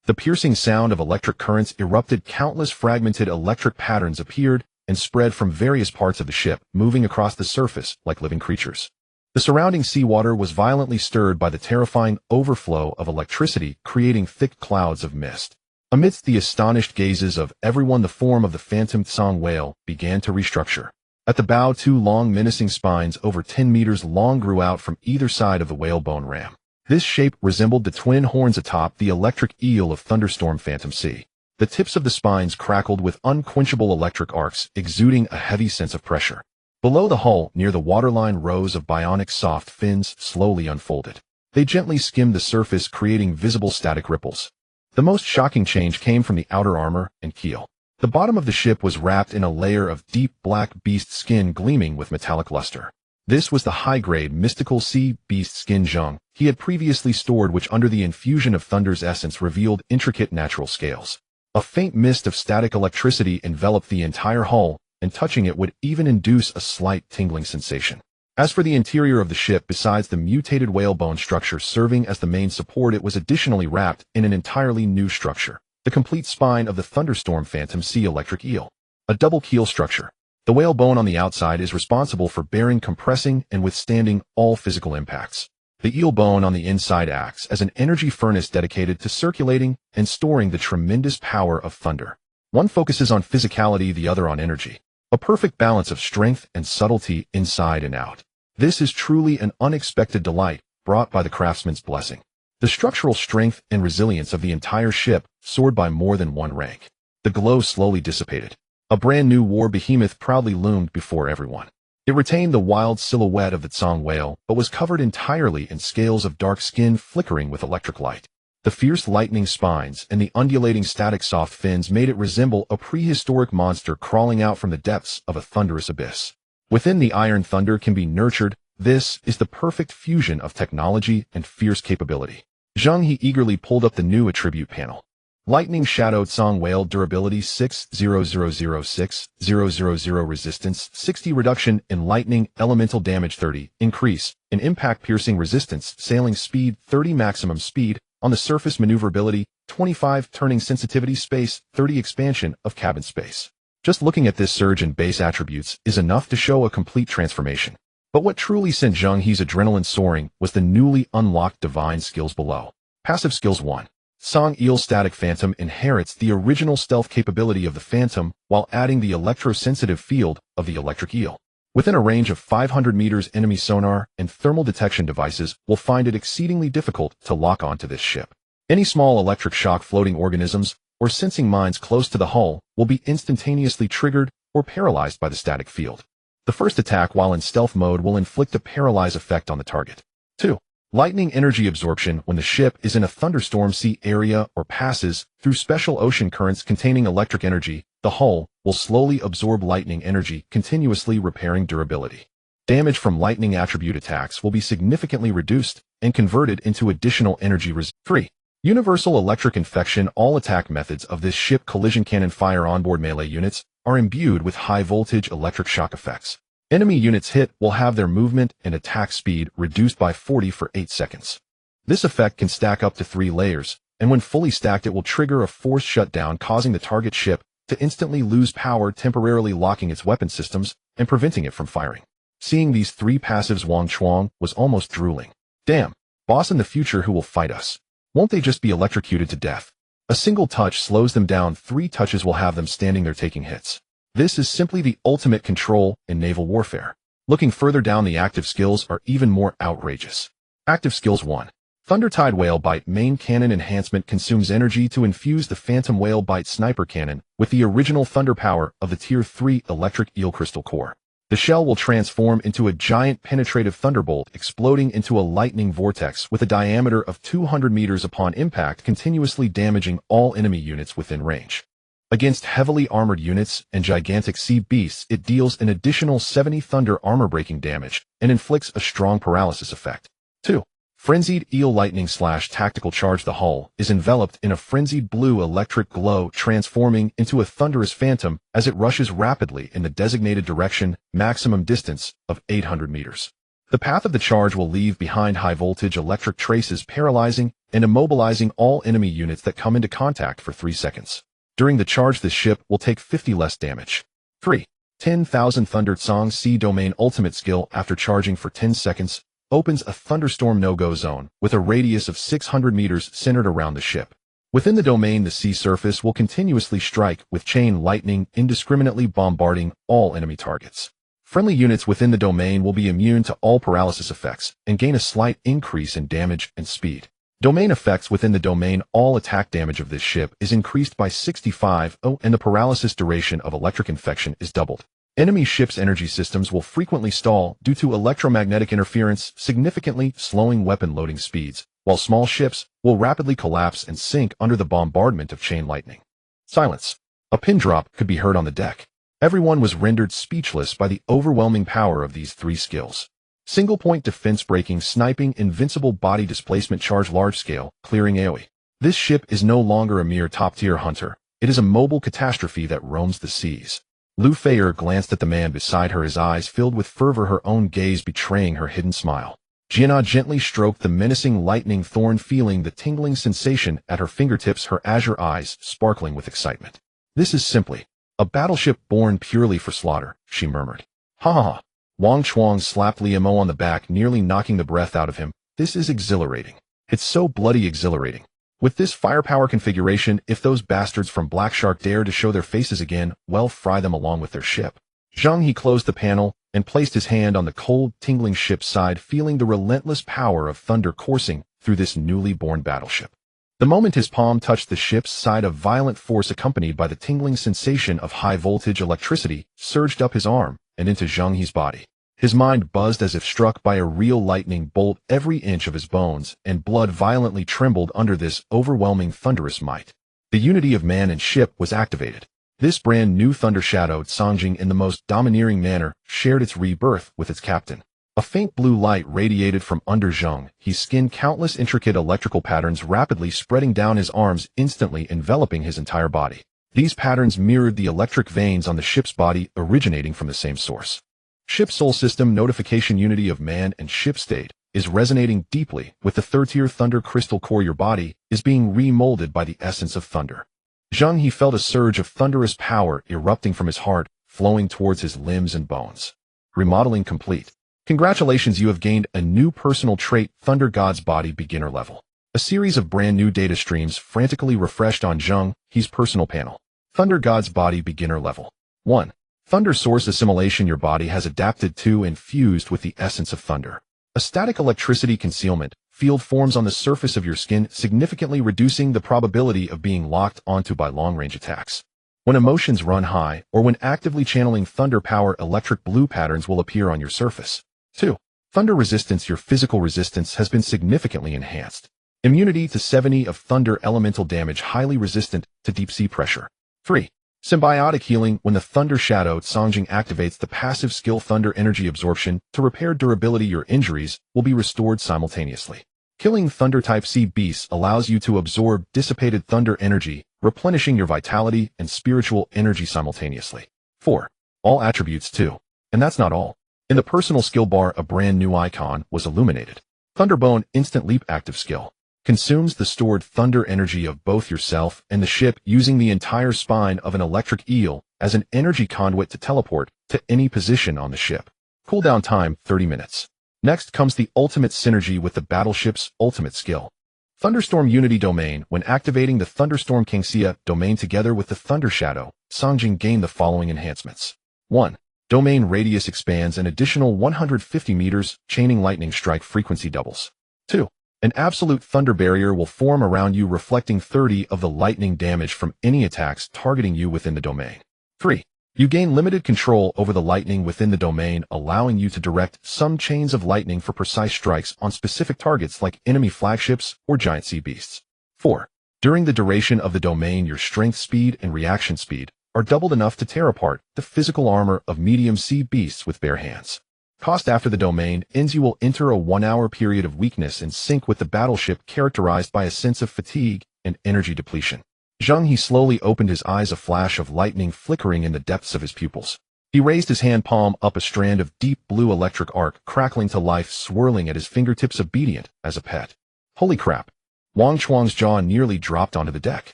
The piercing sound of electric currents erupted. Countless fragmented electric patterns appeared and spread from various parts of the ship, moving across the surface like living creatures. The surrounding seawater was violently stirred by the terrifying overflow of electricity, creating thick clouds of mist. Amidst the astonished gazes of everyone, the form of the Phantom Tsang whale began to restructure. At the bow, two long, menacing spines over 10 meters long grew out from either side of the whalebone ram. This shape resembled the twin horns atop the electric eel of Thunderstorm Phantom Sea. The tips of the spines crackled with unquenchable electric arcs, exuding a heavy sense of pressure. Below the hull, near the waterline, rows of bionic soft fins slowly unfolded. They gently skimmed the surface, creating visible static ripples. The most shocking change came from the outer armor and keel. The bottom of the ship was wrapped in a layer of deep black beast skin gleaming with metallic luster. This was the high-grade mystical sea beast skin Zheng He had previously stored, which under the infusion of Thunder's essence revealed intricate natural scales. A faint mist of static electricity enveloped the entire hull, and touching it would even induce a slight tingling sensation. As for the interior of the ship, besides the mutated whalebone structure serving as the main support, it was additionally wrapped in an entirely new structure, the complete spine of the Thunderstorm Phantom Sea electric eel. A double keel structure. The whalebone on the outside is responsible for bearing, compressing, and withstanding all physical impacts. The eel bone on the inside acts as an energy furnace dedicated to circulating and storing the tremendous power of thunder. One focuses on physicality, the other on energy. A perfect balance of strength and subtlety inside and out. This is truly an unexpected delight brought by the craftsman's blessing. The structural strength and resilience of the entire ship soared by more than one rank. The glow slowly dissipated. A brand new war behemoth proudly loomed before everyone. It retained the wild silhouette of the Tsang whale, but was covered entirely in scales of dark skin flickering with electric light. The fierce lightning spines and the undulating static soft fins made it resemble a prehistoric monster crawling out from the depths of a thunderous abyss. Within the iron thunder can be nurtured. This is the perfect fusion of technology and fierce capability. Zheng He eagerly pulled up the new attribute panel. Lightning Shadow Song Whale Durability 6,000,6,000 Resistance 60 Reduction in Lightning Elemental Damage 30 Increase in Impact Piercing Resistance Sailing Speed 30 Maximum Speed on the Surface Maneuverability 25 Turning Sensitivity Space 30 Expansion of Cabin Space. Just looking at this surge in base attributes is enough to show a complete transformation. But what truly sent Zheng He's adrenaline soaring was the newly unlocked divine skills below. Passive Skills 1. Song Eel Static Phantom inherits the original stealth capability of the Phantom while adding the electrosensitive field of the electric eel. Within a range of 500 meters, enemy sonar and thermal detection devices will find it exceedingly difficult to lock onto this ship. Any small electric shock floating organisms or sensing mines close to the hull will be instantaneously triggered or paralyzed by the static field. The first attack while in stealth mode will inflict a paralyze effect on the target. 2. Lightning Energy Absorption. When the ship is in a thunderstorm sea area or passes through special ocean currents containing electric energy, the hull will slowly absorb lightning energy, continuously repairing durability. Damage from lightning attribute attacks will be significantly reduced and converted into additional energy reserve. 3. Universal Electric Infection. All attack methods of this ship collision cannon fire onboard melee units are imbued with high-voltage electric shock effects. Enemy units hit will have their movement and attack speed reduced by 40 for 8 seconds. This effect can stack up to 3 layers, and when fully stacked it will trigger a forced shutdown causing the target ship to instantly lose power, temporarily locking its weapon systems and preventing it from firing. Seeing these 3 passives, Wang Chuang was almost drooling. Damn, boss in the future who will fight us. Won't they just be electrocuted to death? A single touch slows them down, 3 touches will have them standing there taking hits. This is simply the ultimate control in naval warfare. Looking further down, the active skills are even more outrageous. Active Skills 1. Thundertide Whale Bite. Main Cannon Enhancement consumes energy to infuse the Phantom Whale Bite Sniper Cannon with the original thunder power of the Tier 3 Electric Eel Crystal Core. The shell will transform into a giant penetrative thunderbolt, exploding into a lightning vortex with a diameter of 200 meters upon impact, continuously damaging all enemy units within range. Against heavily armored units and gigantic sea beasts, it deals an additional 70 thunder armor-breaking damage and inflicts a strong paralysis effect. 2. Frenzied Eel Lightning / Tactical Charge. The hull is enveloped in a frenzied blue electric glow, transforming into a thunderous phantom as it rushes rapidly in the designated direction, maximum distance of 800 meters. The path of the charge will leave behind high-voltage electric traces, paralyzing and immobilizing all enemy units that come into contact for 3 seconds. During the charge, the ship will take 50 less damage. 3. 10,000 Thundered Song Sea Domain Ultimate Skill. After charging for 10 seconds, opens a thunderstorm no-go zone with a radius of 600 meters centered around the ship. Within the domain, the sea surface will continuously strike with chain lightning, indiscriminately bombarding all enemy targets. Friendly units within the domain will be immune to all paralysis effects and gain a slight increase in damage and speed. Domain effects within the domain. All attack damage of this ship is increased by 65, and the paralysis duration of electric infection is doubled. Enemy ships' energy systems will frequently stall due to electromagnetic interference, significantly slowing weapon loading speeds, while small ships will rapidly collapse and sink under the bombardment of chain lightning. Silence. A pin drop could be heard on the deck. Everyone was rendered speechless by the overwhelming power of these 3 skills. Single point defense breaking, sniping, invincible body displacement, charge, large scale, clearing AoE. This ship is no longer a mere top-tier hunter. It is a mobile catastrophe that roams the seas. Lu Feier glanced at the man beside her, his eyes filled with fervor, her own gaze betraying her hidden smile. Jianna gently stroked the menacing lightning thorn, feeling the tingling sensation at her fingertips, her azure eyes sparkling with excitement. This is simply a battleship born purely for slaughter, she murmured. Ha ha ha. Wang Chuang slapped Liu Mo on the back, nearly knocking the breath out of him. This is exhilarating. It's so bloody exhilarating. With this firepower configuration, if those bastards from Black Shark dare to show their faces again, well, fry them along with their ship. Zheng He closed the panel and placed his hand on the cold, tingling ship's side, feeling the relentless power of thunder coursing through this newly born battleship. The moment his palm touched the ship's side, a violent force accompanied by the tingling sensation of high-voltage electricity surged up his arm and into Zheng He's body. His mind buzzed as if struck by a real lightning bolt. Every inch of his bones and blood violently trembled under this overwhelming thunderous might. The unity of man and ship was activated. This brand new thunder shadow, Zheng He, in the most domineering manner, shared its rebirth with its captain. A faint blue light radiated from under Zheng He's skin, countless intricate electrical patterns rapidly spreading down his arms, instantly enveloping his entire body. These patterns mirrored the electric veins on the ship's body, originating from the same source. Ship soul system notification. Unity of man and ship state is resonating deeply with the third-tier thunder crystal core. Your body is being remolded by the essence of thunder. Zheng He felt a surge of thunderous power erupting from his heart, flowing towards his limbs and bones. Remodeling complete. Congratulations, you have gained a new personal trait, Thunder God's Body Beginner Level. A series of brand new data streams frantically refreshed on Zheng He's personal panel. Thunder God's Body Beginner Level 1. Thunder Source Assimilation. Your body has adapted to and fused with the essence of thunder. A static electricity concealment field forms on the surface of your skin, significantly reducing the probability of being locked onto by long-range attacks. When emotions run high, or when actively channeling thunder power, electric blue patterns will appear on your surface. 2. Thunder Resistance. Your physical resistance has been significantly enhanced. Immunity to 70 of thunder elemental damage, highly resistant to deep-sea pressure. 3. Symbiotic Healing. When the Thunder Shadow Zheng He activates the passive skill Thunder Energy Absorption to repair durability, your injuries will be restored simultaneously. Killing Thunder-type sea beasts allows you to absorb dissipated thunder energy, replenishing your vitality and spiritual energy simultaneously. 4. All attributes 2. And that's not all. In the personal skill bar, a brand new icon was illuminated. Thunderbone Instant Leap active skill. Consumes the stored thunder energy of both yourself and the ship, using the entire spine of an electric eel as an energy conduit to teleport to any position on the ship. Cooldown time 30 minutes. Next comes the ultimate synergy with the battleship's ultimate skill. Thunderstorm Unity Domain. When activating the Thunderstorm Kingxia domain together with the Thunder Shadow, Zheng He gained the following enhancements. 1. Domain radius expands an additional 150 meters, chaining lightning strike frequency doubles. 2. An absolute thunder barrier will form around you, reflecting 30 of the lightning damage from any attacks targeting you within the domain. 3. You gain limited control over the lightning within the domain, allowing you to direct some chains of lightning for precise strikes on specific targets like enemy flagships or giant sea beasts. 4. During the duration of the domain, your strength, speed, and reaction speed are doubled enough to tear apart the physical armor of medium sea beasts with bare hands. Cost. After the domain ends, you will enter a 1-hour period of weakness and sync with the battleship, characterized by a sense of fatigue and energy depletion. Zheng He slowly opened his eyes, a flash of lightning flickering in the depths of his pupils. He raised his hand palm up, a strand of deep blue electric arc crackling to life, swirling at his fingertips, obedient as a pet. Holy crap! Wang Chuang's jaw nearly dropped onto the deck.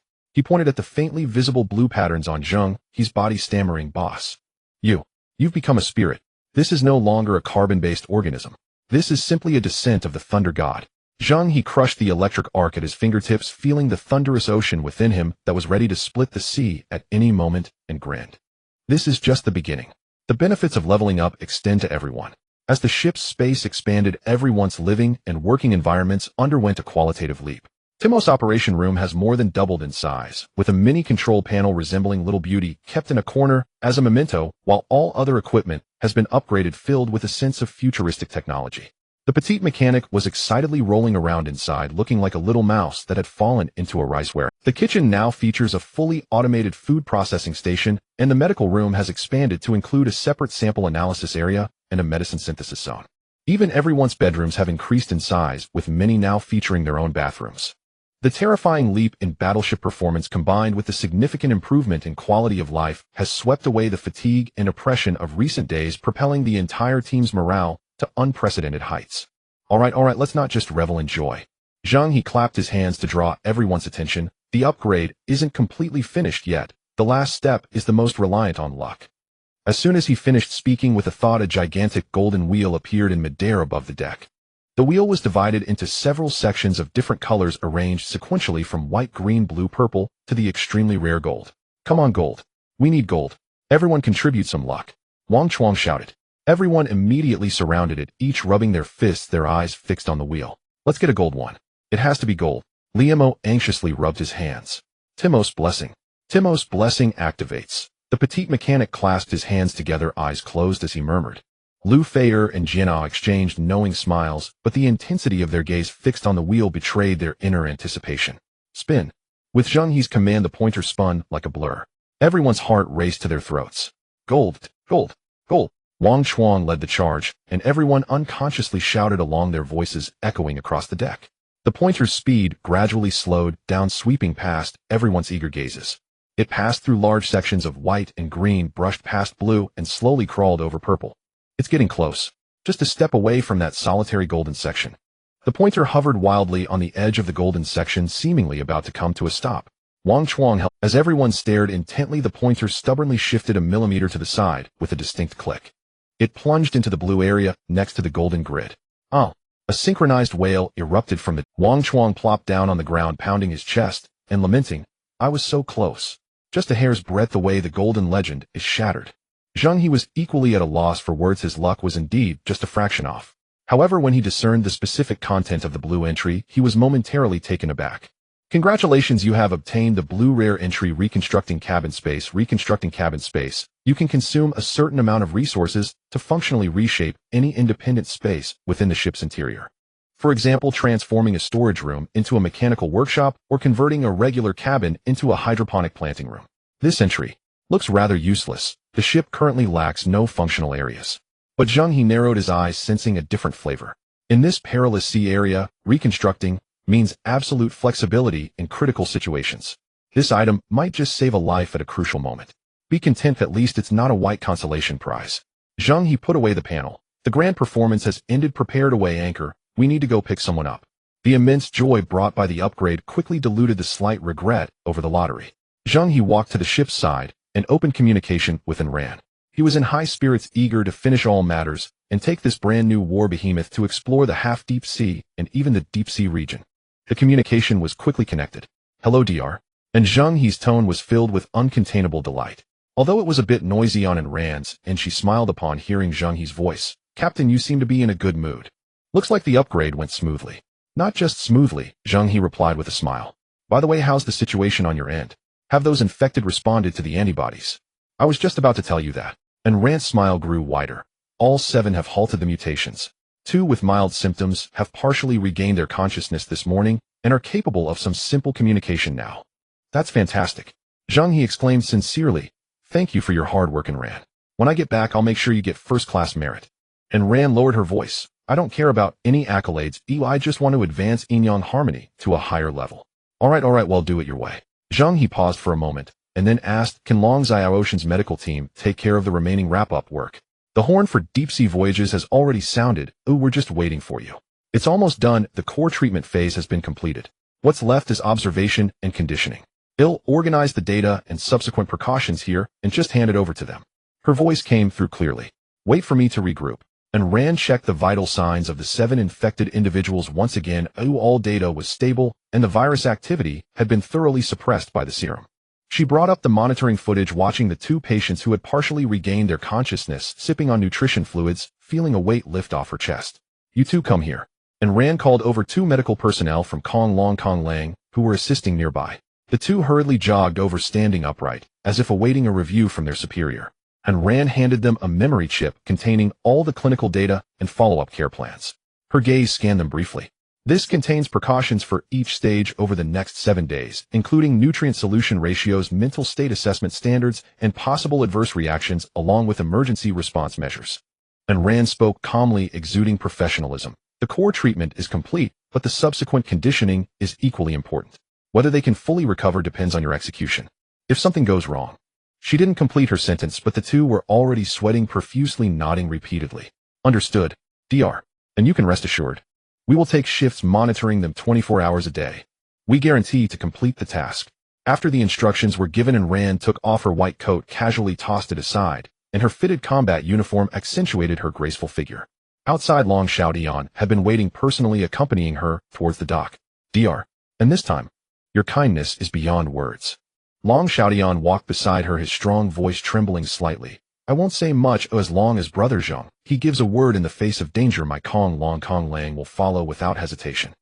He pointed at the faintly visible blue patterns on Zheng He's body, stammering, "Boss, you've become a spirit. This is no longer a carbon-based organism. This is simply a descent of the thunder god." Zheng He crushed the electric arc at his fingertips, feeling the thunderous ocean within him that was ready to split the sea at any moment, and grinned. This is just the beginning. The benefits of leveling up extend to everyone. As the ship's space expanded, everyone's living and working environments underwent a qualitative leap. Timos' operation room has more than doubled in size, with a mini control panel resembling Little Beauty kept in a corner as a memento, while all other equipment has been upgraded, filled with a sense of futuristic technology. The petite mechanic was excitedly rolling around inside, looking like a little mouse that had fallen into a riceware. The kitchen now features a fully automated food processing station, and the medical room has expanded to include a separate sample analysis area and a medicine synthesis zone. Even everyone's bedrooms have increased in size, with many now featuring their own bathrooms. The terrifying leap in battleship performance, combined with the significant improvement in quality of life, has swept away the fatigue and oppression of recent days, propelling the entire team's morale to unprecedented heights. All right, let's not just revel in joy. Zheng He clapped his hands to draw everyone's attention. The upgrade isn't completely finished yet. The last step is the most reliant on luck. As soon as he finished speaking with a thought, a gigantic golden wheel appeared in midair above the deck. The wheel was divided into several sections of different colors, arranged sequentially from white, green, blue, purple, to the extremely rare gold. "Come on, gold. We need gold. Everyone contribute some luck," Wang Chuang shouted. Everyone immediately surrounded it, each rubbing their fists, their eyes fixed on the wheel. "Let's get a gold one. It has to be gold." Liamo anxiously rubbed his hands. Timos' blessing. Timos' blessing activates. The petite mechanic clasped his hands together, eyes closed as he murmured, Lu Feier and Jianna exchanged knowing smiles, but the intensity of their gaze fixed on the wheel betrayed their inner anticipation. Spin. With Zheng He's command, the pointer spun like a blur. Everyone's heart raced to their throats. Gold, gold, gold. Wang Chuang led the charge, and everyone unconsciously shouted along, their voices echoing across the deck. The pointer's speed gradually slowed down, sweeping past everyone's eager gazes. It passed through large sections of white and green, brushed past blue, and slowly crawled over purple. It's getting close. Just a step away from that solitary golden section. The pointer hovered wildly on the edge of the golden section, seemingly about to come to a stop. Wang Chuang held. As everyone stared intently, the pointer stubbornly shifted a millimeter to the side with a distinct click. It plunged into the blue area next to the golden grid. Ah! A synchronized wail erupted from the. Wang Chuang plopped down on the ground, pounding his chest and lamenting, "I was so close. Just a hair's breadth away. The golden legend is shattered." Zheng He was equally at a loss for words. His luck was indeed just a fraction off. However, when he discerned the specific content of the blue entry, he was momentarily taken aback. Congratulations, you have obtained the blue rare entry, reconstructing cabin space. Reconstructing cabin space. You can consume a certain amount of resources to functionally reshape any independent space within the ship's interior. For example, transforming a storage room into a mechanical workshop or converting a regular cabin into a hydroponic planting room. This entry looks rather useless. The ship currently lacks no functional areas. But Zheng He narrowed his eyes, sensing a different flavor. In this perilous sea area, reconstructing means absolute flexibility in critical situations. This item might just save a life at a crucial moment. Be content, at least it's not a white consolation prize. Zheng He put away the panel. The grand performance has ended. Prepare to weigh anchor. We need to go pick someone up. The immense joy brought by the upgrade quickly diluted the slight regret over the lottery. Zheng He walked to the ship's side and opened communication with Ran. He was in high spirits, eager to finish all matters and take this brand new war behemoth to explore the half-deep sea and even the deep sea region. The communication was quickly connected. "Hello, DR." And Zheng He's tone was filled with uncontainable delight. Although it was a bit noisy on Ran's, and she smiled upon hearing Zheng He's voice. "Captain, you seem to be in a good mood. Looks like the upgrade went smoothly." "Not just smoothly," Zheng He replied with a smile. "By the way, how's the situation on your end? Have those infected responded to the antibodies?" "I was just about to tell you that." And Ran's smile grew wider. "All 7 have halted the mutations. 2 with mild symptoms have partially regained their consciousness this morning and are capable of some simple communication now." "That's fantastic." Zheng He exclaimed sincerely. "Thank you for your hard work, Ran. When I get back, I'll make sure you get first-class merit." And Ran lowered her voice. "I don't care about any accolades. I just want to advance Yin-Yang harmony to a higher level." All right, well, do it your way." Zheng He paused for a moment and then asked, "Can Long Xiao Ocean's medical team take care of the remaining wrap-up work? The horn for deep-sea voyages has already sounded. We're just waiting for you. It's almost done. The core treatment phase has been completed. What's left is observation and conditioning. I'll organize the data and subsequent precautions here and just hand it over to them." Her voice came through clearly. "Wait for me to regroup." And Ran checked the vital signs of the 7 infected individuals once again. All data was stable, and the virus activity had been thoroughly suppressed by the serum. She brought up the monitoring footage, watching the 2 patients who had partially regained their consciousness, sipping on nutrition fluids, feeling a weight lift off her chest. "You 2 come here." And Ran called over 2 medical personnel from Kong Lang, who were assisting nearby. The 2 hurriedly jogged over, standing upright, as if awaiting a review from their superior. And Ran handed them a memory chip containing all the clinical data and follow-up care plans. Her gaze scanned them briefly. "This contains precautions for each stage over the next 7 days, including nutrient solution ratios, mental state assessment standards, and possible adverse reactions, along with emergency response measures." And Ran spoke calmly, exuding professionalism. "The core treatment is complete, but the subsequent conditioning is equally important. Whether they can fully recover depends on your execution. If something goes wrong..." She didn't complete her sentence, but the 2 were already sweating profusely, nodding repeatedly. "Understood, DR. And you can rest assured. We will take shifts monitoring them 24 hours a day. We guarantee to complete the task." After the instructions were given and Ran took off her white coat, casually tossed it aside, and her fitted combat uniform accentuated her graceful figure. Outside, Long Xiaodian had been waiting, personally accompanying her towards the dock. "DR. And this time, your kindness is beyond words." Long Xiaodian walked beside her, his strong voice trembling slightly. "I won't say much as long as Brother Zheng He gives a word in the face of danger. My Kong Lang will follow without hesitation."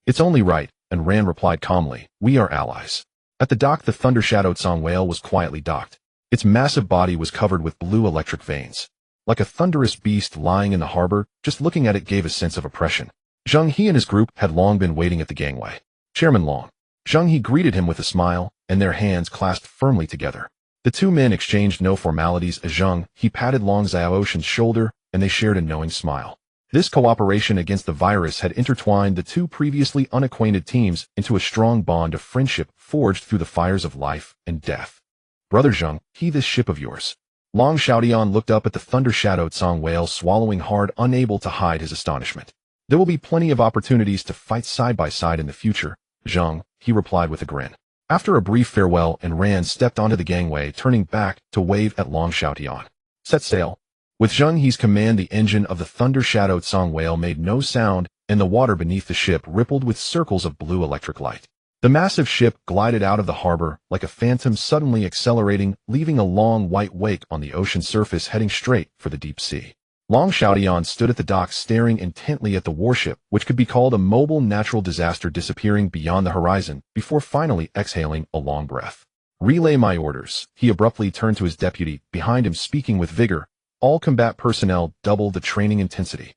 "It's only right," and Ran replied calmly. "We are allies." At the dock, the thunder-shadowed Song whale was quietly docked. Its massive body was covered with blue electric veins. like a thunderous beast lying in the harbor. Just looking at it gave a sense of oppression. Zheng He and his group had long been waiting at the gangway. Chairman Long. Zheng He greeted him with a smile, and their hands clasped firmly together. The two men exchanged no formalities as Zheng He patted Long Xiaoshan's shoulder, and they shared a knowing smile. This cooperation against the virus had intertwined the two previously unacquainted teams into a strong bond of friendship forged through the fires of life and death. Brother Zheng He, this ship of yours. Long Xiaodian looked up at the thunder-shadowed Song whale, swallowing hard, unable to hide his astonishment. There will be plenty of opportunities to fight side by side in the future, Zheng He replied with a grin. After a brief farewell, and Rand stepped onto the gangway, turning back to wave at Long Xiaodian. Set sail. With Zheng He's command, the engine of the thunder-shadowed Song whale made no sound, and the water beneath the ship rippled with circles of blue electric light. The massive ship glided out of the harbor like a phantom, suddenly accelerating, leaving a long white wake on the ocean surface, heading straight for the deep sea. Long Xiaodian stood at the dock, staring intently at the warship, which could be called a mobile natural disaster, disappearing beyond the horizon, before finally exhaling a long breath. Relay my orders. He abruptly turned to his deputy, behind him, speaking with vigor. All combat personnel, double the training intensity.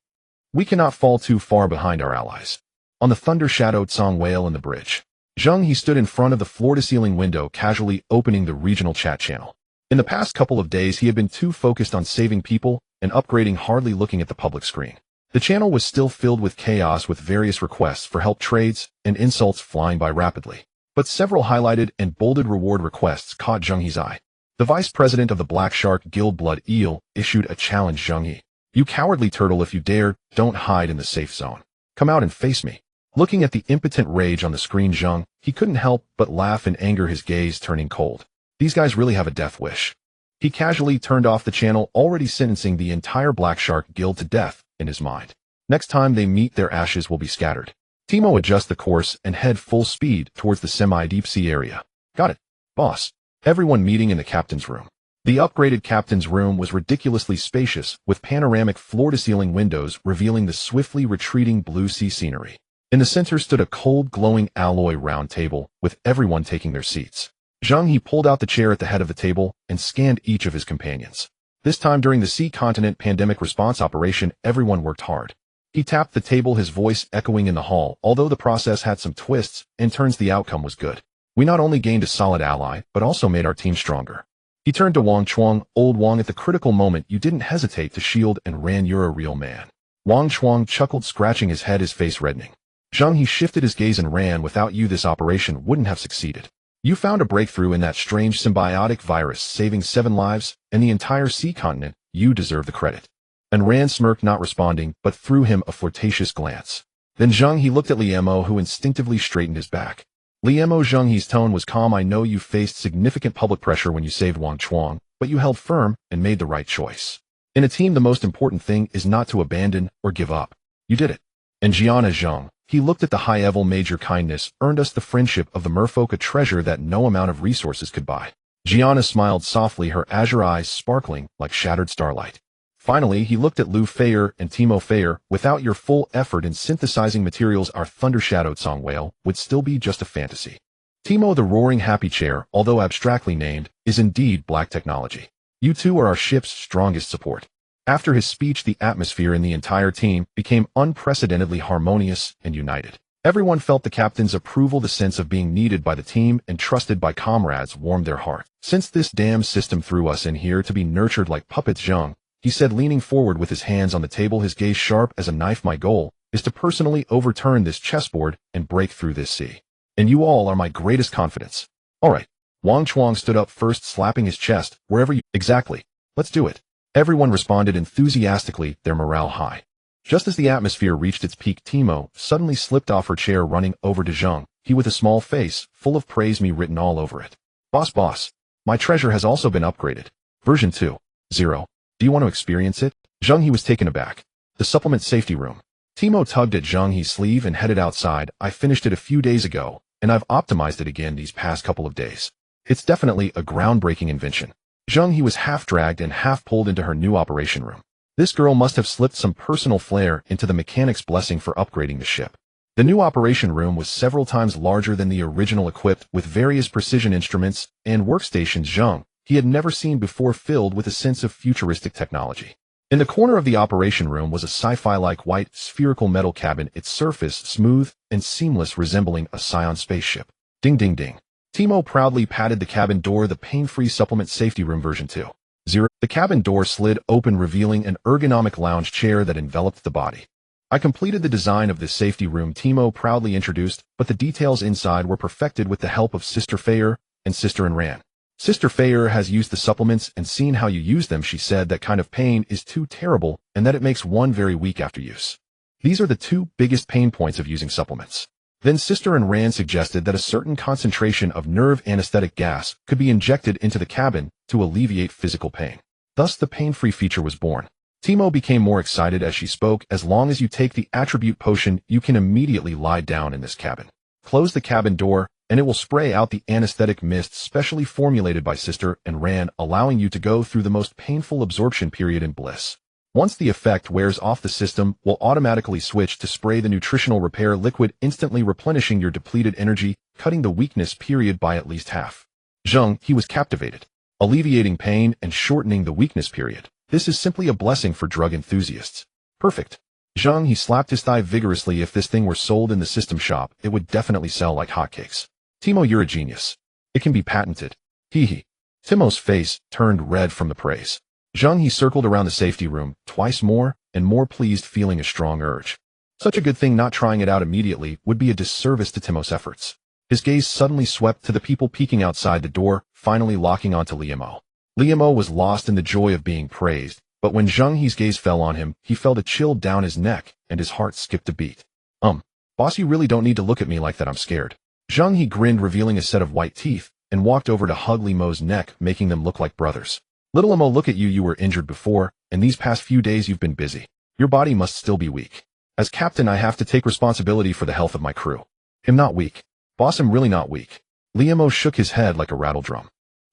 We cannot fall too far behind our allies. On the thunder-shadowed Song whale in the bridge, Zheng He stood in front of the floor-to-ceiling window, casually opening the regional chat channel. In the past couple of days, he had been too focused on saving people and upgrading, hardly looking at the public screen. The channel was still filled with chaos, with various requests for help, trades, and insults flying by rapidly. But several highlighted and bolded reward requests caught Zheng He's eye. The vice president of the Black Shark Guild, Blood Eel, issued a challenge. Zheng He. You cowardly turtle, if you dare, don't hide in the safe zone. Come out and face me. Looking at the impotent rage on the screen, Zheng He couldn't help but laugh in anger, his gaze turning cold. These guys really have a death wish. He casually turned off the channel, already sentencing the entire Black Shark Guild to death in his mind. Next time they meet, their ashes will be scattered. Timo, adjust the course and head full speed towards the semi-deep sea area. Got it, boss. Everyone meeting in the captain's room. The upgraded captain's room was ridiculously spacious, with panoramic floor-to-ceiling windows revealing the swiftly retreating blue sea scenery. In the center stood a cold, glowing alloy round table, with everyone taking their seats. Zheng He pulled out the chair at the head of the table and scanned each of his companions. This time during the Sea Continent Pandemic Response Operation, everyone worked hard. He tapped the table, his voice echoing in the hall. Although the process had some twists and turns, the outcome was good. We not only gained a solid ally, but also made our team stronger. He turned to Wang Chuang. Old Wang, at the critical moment, you didn't hesitate to shield and ran. You're a real man. Wang Chuang chuckled, scratching his head, his face reddening. Zheng He shifted his gaze and ran. Without you, this operation wouldn't have succeeded. You found a breakthrough in that strange symbiotic virus, saving 7 lives and the entire sea continent. You deserve the credit. And Rand smirked, not responding, but threw him a flirtatious glance. Then Zheng He looked at Liemo, who instinctively straightened his back. Liemo, Zheng He's tone was calm. I know you faced significant public pressure when you saved Wang Chuang, but you held firm and made the right choice. In a team, the most important thing is not to abandon or give up. You did it. And Gianna, Zheng He looked at the high-level major, kindness earned us the friendship of the merfolk, a treasure that no amount of resources could buy. Gianna smiled softly, her azure eyes sparkling like shattered starlight. Finally, he looked at Lu Fayer and Timo Fayer. Without your full effort in synthesizing materials, our thunder-shadowed Song whale would still be just a fantasy. Timo, the roaring happy chair, although abstractly named, is indeed black technology. You two are our ship's strongest support. After his speech, the atmosphere in the entire team became unprecedentedly harmonious and united. Everyone felt the captain's approval. The sense of being needed by the team and trusted by comrades warmed their heart. Since this damn system threw us in here to be nurtured like puppets, Zheng He said, leaning forward with his hands on the table, his gaze sharp as a knife, my goal is to personally overturn this chessboard and break through this sea. And you all are my greatest confidence. All right. Wang Chuang stood up first, slapping his chest. Wherever you... Exactly. Let's do it. Everyone responded enthusiastically, their morale high. Just as the atmosphere reached its peak, Timo suddenly slipped off her chair, running over to Zheng He with a small face full of praise, me written all over it. Boss, my treasure has also been upgraded. Version 2.0. Do you want to experience it? Zheng He was taken aback. The supplement safety room. Timo tugged at Zheng He's sleeve and headed outside. I finished it a few days ago, and I've optimized it again these past couple of days. It's definitely a groundbreaking invention. Zheng He was half dragged and half pulled into her new operation room. This girl must have slipped some personal flair into the mechanic's blessing for upgrading the ship. The new operation room was several times larger than the original, equipped with various precision instruments and workstations Zheng He had never seen before, filled with a sense of futuristic technology. In the corner of the operation room was a sci-fi-like white, spherical metal cabin, its surface smooth and seamless, resembling a Scion spaceship. Ding ding ding. Timo proudly patted the cabin door, the pain-free supplement safety room version 2.0. The cabin door slid open, revealing an ergonomic lounge chair that enveloped the body. I completed the design of this safety room, Timo proudly introduced, but the details inside were perfected with the help of Sister Fayer and Sister Ran. Sister Fayer has used the supplements and seen how you use them. She said that kind of pain is too terrible and that it makes one very weak after use. These are the two biggest pain points of using supplements. Then Sister Ran suggested that a certain concentration of nerve anesthetic gas could be injected into the cabin to alleviate physical pain. Thus the pain-free feature was born. Timo became more excited as she spoke. As long as you take the attribute potion, you can immediately lie down in this cabin. Close the cabin door, and it will spray out the anesthetic mist specially formulated by Sister Ran, allowing you to go through the most painful absorption period in bliss. Once the effect wears off, the system will automatically switch to spray the nutritional repair liquid, instantly replenishing your depleted energy, cutting the weakness period by at least half. Zheng He was captivated. Alleviating pain and shortening the weakness period. This is simply a blessing for drug enthusiasts. Perfect. Zheng He slapped his thigh vigorously. If this thing were sold in the system shop, it would definitely sell like hotcakes. Timo, you're a genius. It can be patented. Hee. Timo's face turned red from the praise. Zheng He circled around the safety room, twice more and more pleased, feeling a strong urge. Such a good thing. Not trying it out immediately would be a disservice to Timo's efforts. His gaze suddenly swept to the people peeking outside the door, finally locking onto Liamo. Liamo was lost in the joy of being praised, but when Zheng He's gaze fell on him, he felt a chill down his neck, and his heart skipped a beat. Boss, you really don't need to look at me like that. I'm scared. Zheng He grinned, revealing a set of white teeth, and walked over to hug Liamo's neck, making them look like brothers. Little Liamo, look at you. You were injured before, and these past few days you've been busy. Your body must still be weak. As captain, I have to take responsibility for the health of my crew. I'm not weak. Boss, I'm really not weak. Liamo shook his head like a rattle drum.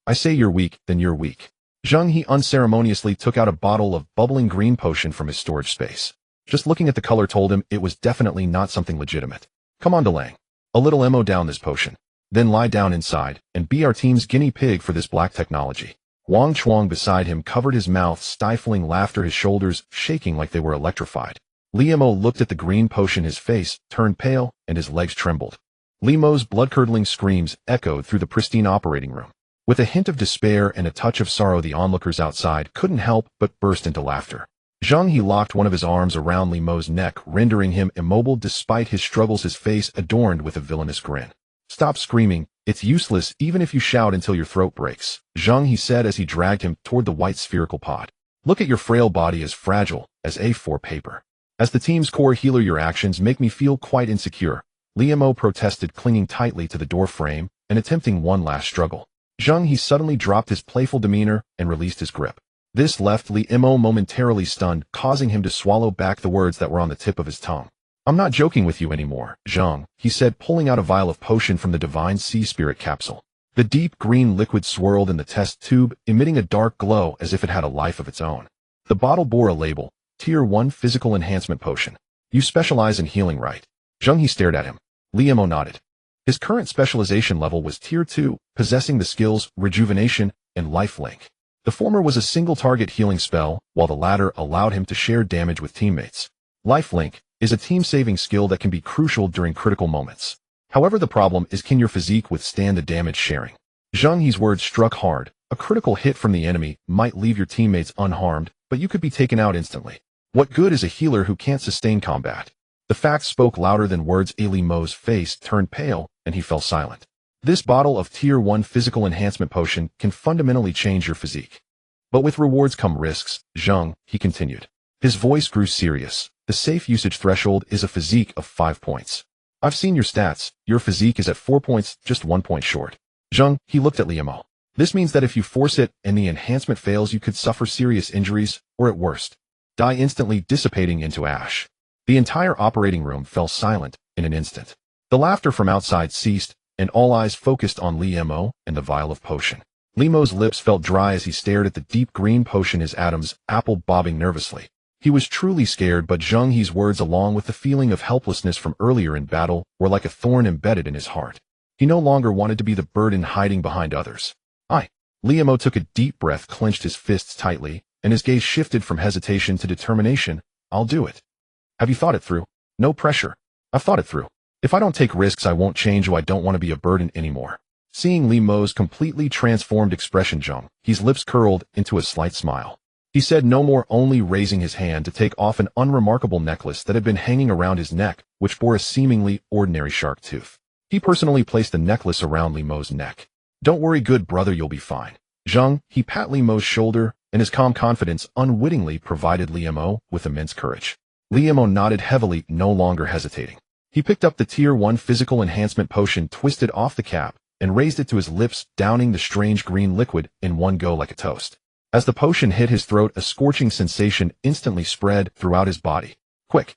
I say you're weak, then you're weak. Zheng He unceremoniously took out a bottle of bubbling green potion from his storage space. Just looking at the color told him it was definitely not something legitimate. Come on, Delang. A little Emo down this potion. Then lie down inside and be our team's guinea pig for this black technology. Wang Chuang beside him covered his mouth, stifling laughter, his shoulders shaking like they were electrified. Liamo looked at the green potion, his face turned pale and his legs trembled. Liamo's blood-curdling screams echoed through the pristine operating room. With a hint of despair and a touch of sorrow, the onlookers outside couldn't help but burst into laughter. Zheng He locked one of his arms around Liamo's neck, rendering him immobile despite his struggles, his face adorned with a villainous grin. Stop screaming. It's useless even if you shout until your throat breaks, Zheng He said as he dragged him toward the white spherical pod. Look at your frail body, as fragile as A4 paper. As the team's core healer, your actions make me feel quite insecure, Liamo protested, clinging tightly to the door frame and attempting one last struggle. Zheng He suddenly dropped his playful demeanor and released his grip. This left Liamo momentarily stunned, causing him to swallow back the words that were on the tip of his tongue. I'm not joking with you anymore, Zheng, he said, pulling out a vial of potion from the divine sea spirit capsule. The deep green liquid swirled in the test tube, emitting a dark glow as if it had a life of its own. The bottle bore a label, Tier 1 Physical Enhancement Potion. You specialize in healing, right? Zheng He stared at him. Liamo nodded. His current specialization level was Tier 2, possessing the skills Rejuvenation and Lifelink. The former was a single-target healing spell, while the latter allowed him to share damage with teammates. Lifelink is a team-saving skill that can be crucial during critical moments. However, the problem is, can your physique withstand the damage sharing? Zheng He's words struck hard. A critical hit from the enemy might leave your teammates unharmed, but you could be taken out instantly. What good is a healer who can't sustain combat? The facts spoke louder than words. Liamo's face turned pale, and he fell silent. This bottle of Tier 1 Physical Enhancement Potion can fundamentally change your physique. But with rewards come risks, Zheng, he continued. His voice grew serious. The safe usage threshold is a physique of 5 points. I've seen your stats. Your physique is at 4 points, just 1 point short. Zheng, he looked at Liamo. This means that if you force it and the enhancement fails, you could suffer serious injuries, or at worst, die instantly, dissipating into ash. The entire operating room fell silent in an instant. The laughter from outside ceased, and all eyes focused on Liamo and the vial of potion. Liamo's lips felt dry as he stared at the deep green potion, his atoms apple bobbing nervously. He was truly scared, but Zheng He's words, along with the feeling of helplessness from earlier in battle, were like a thorn embedded in his heart. He no longer wanted to be the burden hiding behind others. Liamo took a deep breath, clenched his fists tightly, and his gaze shifted from hesitation to determination. I'll do it. Have you thought it through? No pressure. I've thought it through. If I don't take risks, I won't change, I don't want to be a burden anymore. Seeing Li Mo's completely transformed expression, Zheng He's lips curled into a slight smile. He said no more, only raising his hand to take off an unremarkable necklace that had been hanging around his neck, which bore a seemingly ordinary shark tooth. He personally placed the necklace around Li Mo's neck. Don't worry, good brother, you'll be fine. Zheng He pat Li Mo's shoulder, and his calm confidence unwittingly provided Li Mo with immense courage. Li Mo nodded heavily, no longer hesitating. He picked up the Tier 1 physical enhancement potion, twisted off the cap, and raised it to his lips, downing the strange green liquid in one go like a toast. As the potion hit his throat, a scorching sensation instantly spread throughout his body. Quick!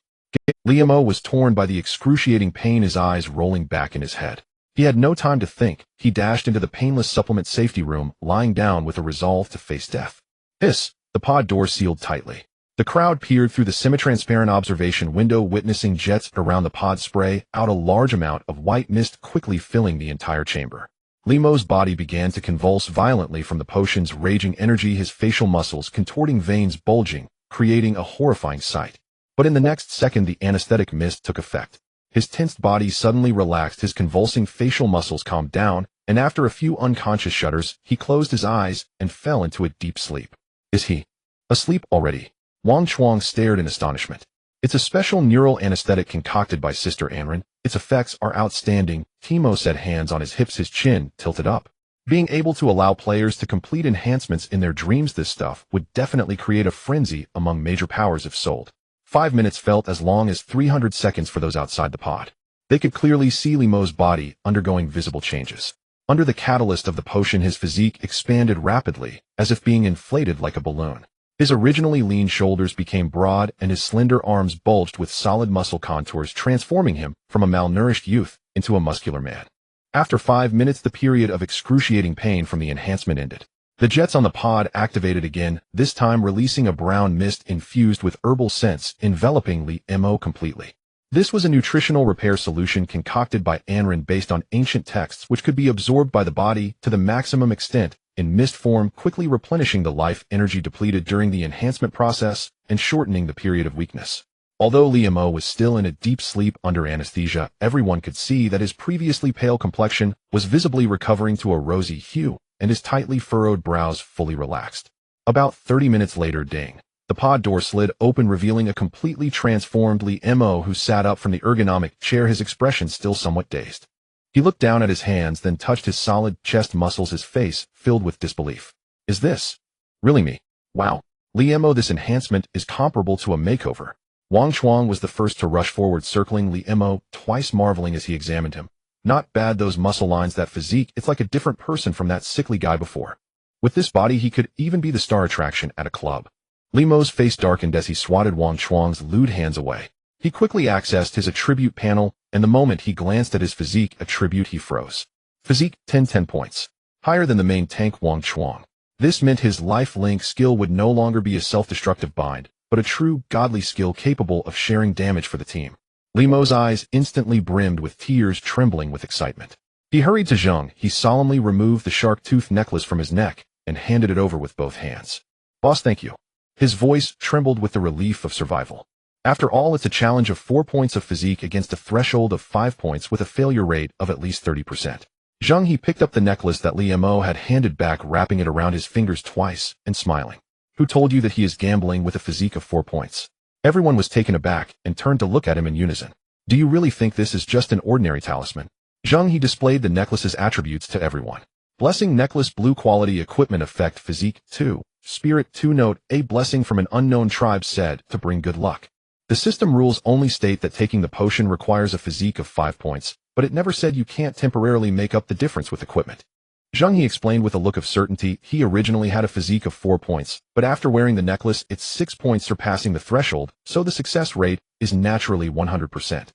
Li Mo was torn by the excruciating pain, his eyes rolling back in his head. He had no time to think. He dashed into the painless supplement safety room, lying down with a resolve to face death. Hiss! The pod door sealed tightly. The crowd peered through the semi-transparent observation window, witnessing jets around the pod spray out a large amount of white mist, quickly filling the entire chamber. Li Mo's body began to convulse violently from the potion's raging energy, his facial muscles contorting, veins bulging, creating a horrifying sight. But in the next second, the anesthetic mist took effect. His tensed body suddenly relaxed, his convulsing facial muscles calmed down, and after a few unconscious shudders, he closed his eyes and fell into a deep sleep. Is he asleep already? Wang Chuang stared in astonishment. It's a special neural anesthetic concocted by Sister Anren. Its effects are outstanding, Timo said, hands on his hips, his chin tilted up. Being able to allow players to complete enhancements in their dreams, this stuff would definitely create a frenzy among major powers if sold. 5 minutes felt as long as 300 seconds for those outside the pod. They could clearly see Li Mo's body undergoing visible changes. Under the catalyst of the potion, his physique expanded rapidly, as if being inflated like a balloon. His originally lean shoulders became broad, and his slender arms bulged with solid muscle contours, transforming him from a malnourished youth into a muscular man. After 5 minutes, the period of excruciating pain from the enhancement ended. The jets on the pod activated again, this time releasing a brown mist infused with herbal scents, enveloping Li Mo completely. This was a nutritional repair solution concocted by Anren based on ancient texts, which could be absorbed by the body to the maximum extent in mist form, quickly replenishing the life energy depleted during the enhancement process and shortening the period of weakness. Although Li Mo was still in a deep sleep under anesthesia, everyone could see that his previously pale complexion was visibly recovering to a rosy hue, and his tightly furrowed brows fully relaxed. About 30 minutes later, ding! The pod door slid open, revealing a completely transformed Li Mo, who sat up from the ergonomic chair, his expression still somewhat dazed. He looked down at his hands, then touched his solid chest muscles, his face filled with disbelief. Is this really me? Wow. Li Mo, this enhancement is comparable to a makeover. Wang Chuang was the first to rush forward, circling Li Mo, twice marveling as he examined him. Not bad, those muscle lines, that physique, it's like a different person from that sickly guy before. With this body, he could even be the star attraction at a club. Li Mo's face darkened as he swatted Wang Chuang's lewd hands away. He quickly accessed his attribute panel, and the moment he glanced at his physique attribute, he froze. Physique, 10 points. Higher than the main tank Wang Chuang. This meant his life link skill would no longer be a self-destructive bind, but a true godly skill capable of sharing damage for the team. Li Mo's eyes instantly brimmed with tears, trembling with excitement. He hurried to Zheng. He solemnly removed the shark tooth necklace from his neck and handed it over with both hands. Boss, thank you. His voice trembled with the relief of survival. After all, it's a challenge of 4 points of physique against a threshold of 5 points with a failure rate of at least 30%. Zheng He picked up the necklace that Li Mo had handed back, wrapping it around his fingers twice and smiling. Who told you that he is gambling with a physique of 4 points? Everyone was taken aback and turned to look at him in unison. Do you really think this is just an ordinary talisman? Zheng He displayed the necklace's attributes to everyone. Blessing necklace, blue quality equipment effect, physique 2, spirit 2, note, a blessing from an unknown tribe said to bring good luck. The system rules only state that taking the potion requires a physique of 5 points, but it never said you can't temporarily make up the difference with equipment. Zheng He explained with a look of certainty. He originally had a physique of 4 points, but after wearing the necklace, it's 6 points, surpassing the threshold, so the success rate is naturally 100%.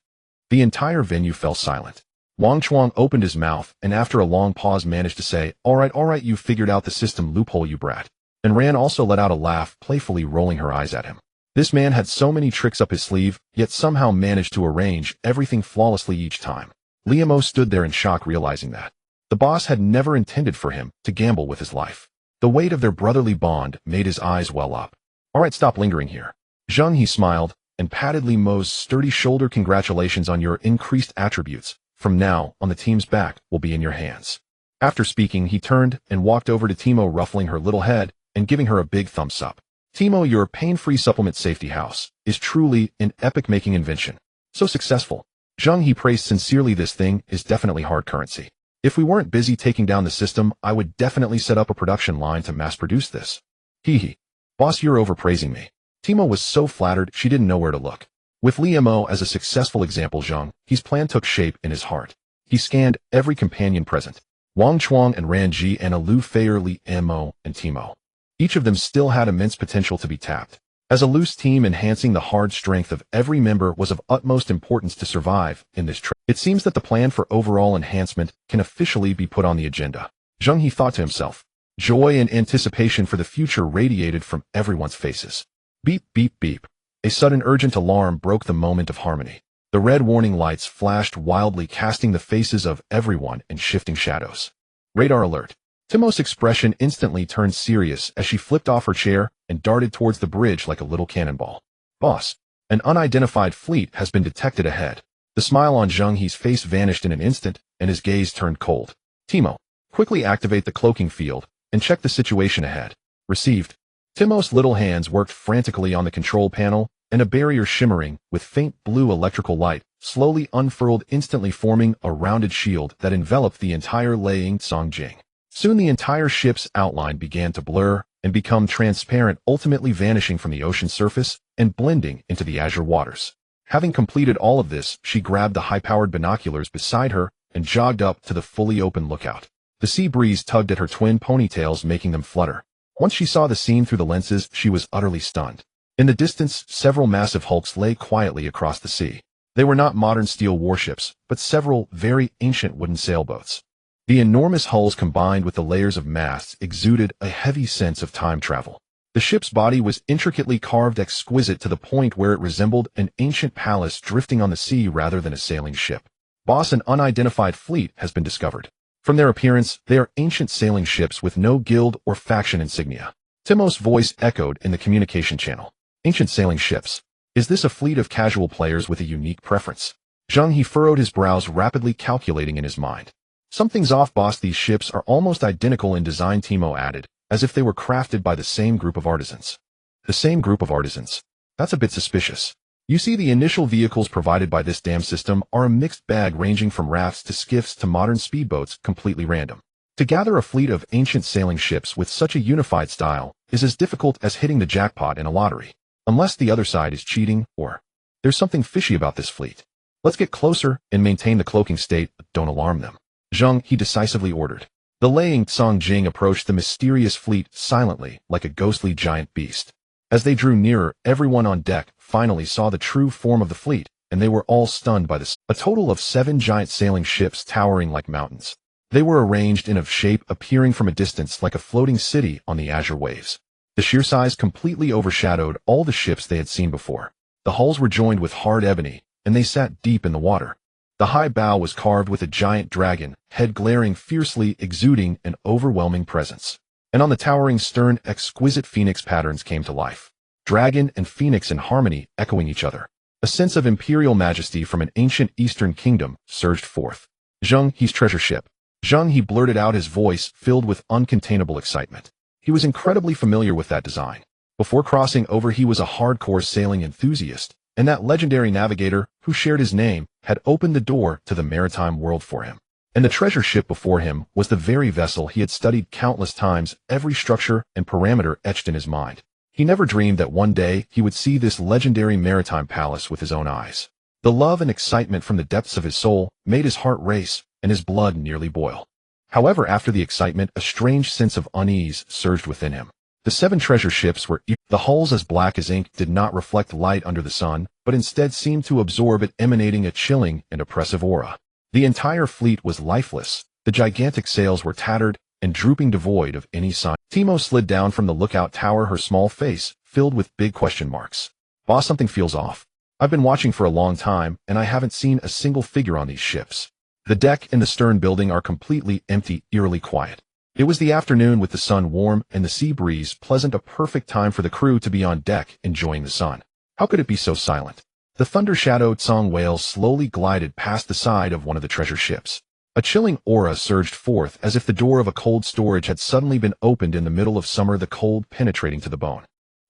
The entire venue fell silent. Wang Chuang opened his mouth, and after a long pause managed to say, all right, you figured out the system loophole, you brat. And Ran also let out a laugh, playfully rolling her eyes at him. This man had so many tricks up his sleeve, yet somehow managed to arrange everything flawlessly each time. Li Mo stood there in shock, realizing that the boss had never intended for him to gamble with his life. The weight of their brotherly bond made his eyes well up. All right, stop lingering here. Zheng He smiled and patted Li Mo's sturdy shoulder. Congratulations on your increased attributes. From now on, the team's back will be in your hands. After speaking, he turned and walked over to Timo, ruffling her little head and giving her a big thumbs up. Timo, your pain-free supplement safety house is truly an epic-making invention. So successful. Zheng He praised sincerely. This thing is definitely hard currency. If we weren't busy taking down the system, I would definitely set up a production line to mass-produce this. Hee. Boss, you're overpraising me. Timo was so flattered she didn't know where to look. With Li Mo as a successful example, Zheng He's plan took shape in his heart. He scanned every companion present. Wang Chuang and Ran Ji and Lu Feier, Li Mo and Timo. Each of them still had immense potential to be tapped. As a loose team, enhancing the hard strength of every member was of utmost importance to survive in this trip. It seems that the plan for overall enhancement can officially be put on the agenda. Zheng He thought to himself. Joy and anticipation for the future radiated from everyone's faces. Beep, beep, beep. A sudden urgent alarm broke the moment of harmony. The red warning lights flashed wildly, casting the faces of everyone in shifting shadows. Radar alert. Timo's expression instantly turned serious as she flipped off her chair and darted towards the bridge like a little cannonball. Boss, an unidentified fleet has been detected ahead. The smile on Zheng He's face vanished in an instant, and his gaze turned cold. Timo, quickly activate the cloaking field and check the situation ahead. Received. Timo's little hands worked frantically on the control panel, and a barrier shimmering with faint blue electrical light slowly unfurled, instantly forming a rounded shield that enveloped the entire Laying Songjing. Soon the entire ship's outline began to blur and become transparent, ultimately vanishing from the ocean surface and blending into the azure waters. Having completed all of this, she grabbed the high-powered binoculars beside her and jogged up to the fully open lookout. The sea breeze tugged at her twin ponytails, making them flutter. Once she saw the scene through the lenses, she was utterly stunned. In the distance, several massive hulks lay quietly across the sea. They were not modern steel warships, but several very ancient wooden sailboats. The enormous hulls, combined with the layers of masts, exuded a heavy sense of time travel. The ship's body was intricately carved, exquisite to the point where it resembled an ancient palace drifting on the sea rather than a sailing ship. Boss, an unidentified fleet has been discovered. From their appearance, they are ancient sailing ships with no guild or faction insignia. Timo's voice echoed in the communication channel. Ancient sailing ships. Is this a fleet of casual players with a unique preference? Zheng He furrowed his brows, rapidly calculating in his mind. Something's off, boss. These ships are almost identical in design, Timo added, as if they were crafted by the same group of artisans. The same group of artisans? That's a bit suspicious. You see, the initial vehicles provided by this dam system are a mixed bag ranging from rafts to skiffs to modern speedboats, completely random. To gather a fleet of ancient sailing ships with such a unified style is as difficult as hitting the jackpot in a lottery. Unless the other side is cheating, or there's something fishy about this fleet. Let's get closer and maintain the cloaking state, but don't alarm them. Zheng He decisively ordered. The Laying Songjing approached the mysterious fleet silently, like a ghostly giant beast. As they drew nearer, everyone on deck finally saw the true form of the fleet, and they were all stunned by this. A total of 7 giant sailing ships towering like mountains. They were arranged in a shape appearing from a distance like a floating city on the azure waves. The sheer size completely overshadowed all the ships they had seen before. The hulls were joined with hard ebony, and they sat deep in the water. The high bow was carved with a giant dragon, head glaring fiercely, exuding an overwhelming presence. And on the towering stern, exquisite phoenix patterns came to life. Dragon and phoenix in harmony, echoing each other. A sense of imperial majesty from an ancient eastern kingdom surged forth. Zheng He's treasure ship. Zheng He blurted out, his voice filled with uncontainable excitement. He was incredibly familiar with that design. Before crossing over, he was a hardcore sailing enthusiast, and that legendary navigator, who shared his name, had opened the door to the maritime world for him. And the treasure ship before him was the very vessel he had studied countless times, every structure and parameter etched in his mind. He never dreamed that one day he would see this legendary maritime palace with his own eyes. The love and excitement from the depths of his soul made his heart race and his blood nearly boil. However, after the excitement, a strange sense of unease surged within him. The 7 treasure ships were the hulls, as black as ink, did not reflect light under the sun, but instead seemed to absorb it, emanating a chilling and oppressive aura. The entire fleet was lifeless. The gigantic sails were tattered and drooping, devoid of any sign. Timo slid down from the lookout tower, her small face filled with big question marks. Boss, something feels off. I've been watching for a long time, and I haven't seen a single figure on these ships. The deck and the stern building are completely empty, eerily quiet. It was the afternoon with the sun warm and the sea breeze pleasant, a perfect time for the crew to be on deck enjoying the sun. How could it be so silent? The thunder-shadowed song whale slowly glided past the side of one of the treasure ships. A chilling aura surged forth as if the door of a cold storage had suddenly been opened in the middle of summer, the cold penetrating to the bone.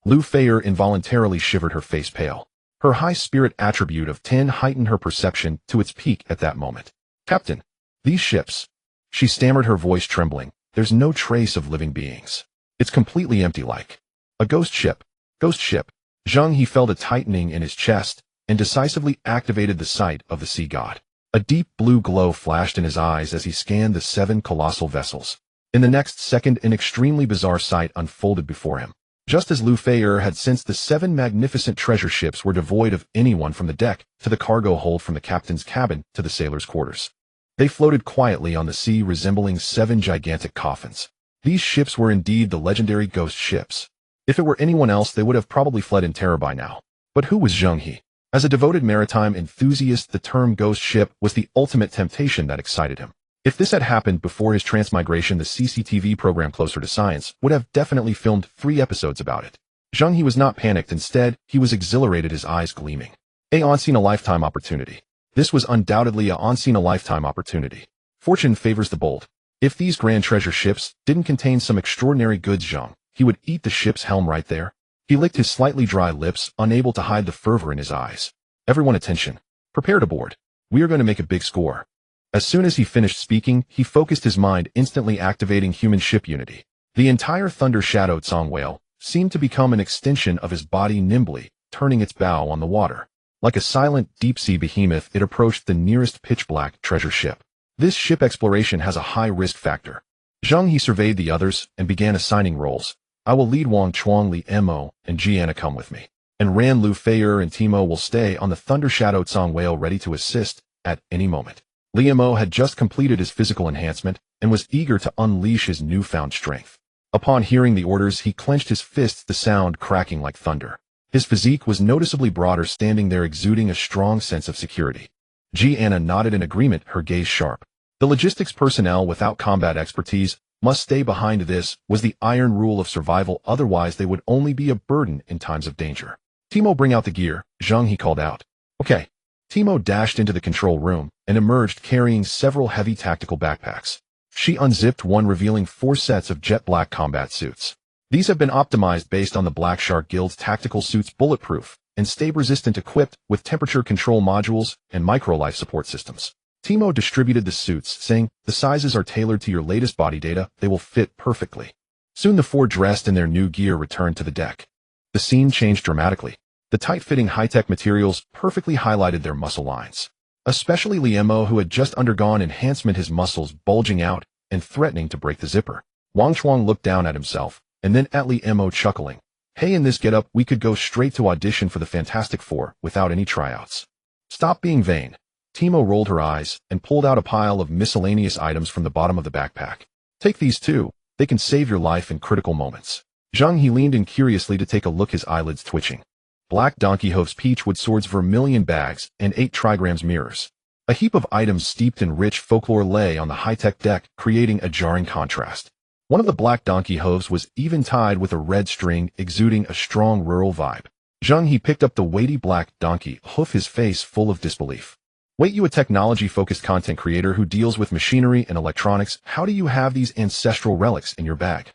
Lu Feier involuntarily shivered, her face pale. Her high-spirit attribute of 10 heightened her perception to its peak at that moment. "Captain, these ships," she stammered, her voice trembling. "There's no trace of living beings. It's completely empty, like a ghost ship." Ghost ship. Zheng He felt a tightening in his chest and decisively activated the sight of the sea god. A deep blue glow flashed in his eyes as he scanned the 7 colossal vessels. In the next second, an extremely bizarre sight unfolded before him. Just as Lu Feier had sensed, the 7 magnificent treasure ships were devoid of anyone from the deck to the cargo hold, from the captain's cabin to the sailors' quarters. They floated quietly on the sea, resembling 7 gigantic coffins. These ships were indeed the legendary ghost ships. If it were anyone else, they would have probably fled in terror by now. But who was Zheng He? As a devoted maritime enthusiast, the term ghost ship was the ultimate temptation that excited him. If this had happened before his transmigration, the CCTV program Closer to Science would have definitely filmed 3 episodes about it. Zheng He was not panicked. Instead, he was exhilarated, his eyes gleaming. A once-in-a-lifetime opportunity. This was undoubtedly a once-in-a-lifetime opportunity. Fortune favors the bold. If these grand treasure ships didn't contain some extraordinary goods, he would eat the ship's helm right there. He licked his slightly dry lips, unable to hide the fervor in his eyes. "Everyone attention. Prepare to board. We are going to make a big score." As soon as he finished speaking, he focused his mind, instantly activating human ship unity. The entire thunder-shadowed song whale seemed to become an extension of his body, nimbly turning its bow on the water. Like a silent, deep-sea behemoth, it approached the nearest pitch-black treasure ship. This ship exploration has a high risk factor. Zheng He surveyed the others and began assigning roles. "I will lead Wang Chuang, Li Mo, and Jianna come with me. And Ran, Lu Feier, and Timo will stay on the thunder-shadowed song whale, ready to assist at any moment." Li Mo had just completed his physical enhancement and was eager to unleash his newfound strength. Upon hearing the orders, he clenched his fists, the sound cracking like thunder. His physique was noticeably broader, standing there exuding a strong sense of security. Jianna nodded in agreement, her gaze sharp. The logistics personnel without combat expertise must stay behind. This was the iron rule of survival, otherwise they would only be a burden in times of danger. "Timo, bring out the gear," Zheng He called out. "Okay." Timo dashed into the control room and emerged carrying several heavy tactical backpacks. She unzipped one, revealing 4 sets of jet black combat suits. These have been optimized based on the Black Shark Guild's tactical suits, bulletproof and stave-resistant, equipped with temperature control modules and micro-life support systems. Timo distributed the suits, saying, "The sizes are tailored to your latest body data. They will fit perfectly." Soon the 4, dressed in their new gear, returned to the deck. The scene changed dramatically. The tight-fitting high-tech materials perfectly highlighted their muscle lines. Especially Li Mo, who had just undergone enhancement, his muscles bulging out and threatening to break the zipper. Wang Chuang looked down at himself, and then at Li Mo, chuckling. "Hey, in this getup, we could go straight to audition for the Fantastic Four without any tryouts." "Stop being vain." Timo rolled her eyes and pulled out a pile of miscellaneous items from the bottom of the backpack. "Take these too. They can save your life in critical moments." Zheng He leaned in curiously to take a look, his eyelids twitching. Black donkey hooves, peachwood swords, vermilion bags, and 8 trigrams mirrors. A heap of items steeped in rich folklore lay on the high-tech deck, creating a jarring contrast. One of the black donkey hooves was even tied with a red string, exuding a strong rural vibe. Zheng He picked up the weighty black donkey hoof, his face full of disbelief. "Wait, you a technology-focused content creator who deals with machinery and electronics, how do you have these ancestral relics in your bag?"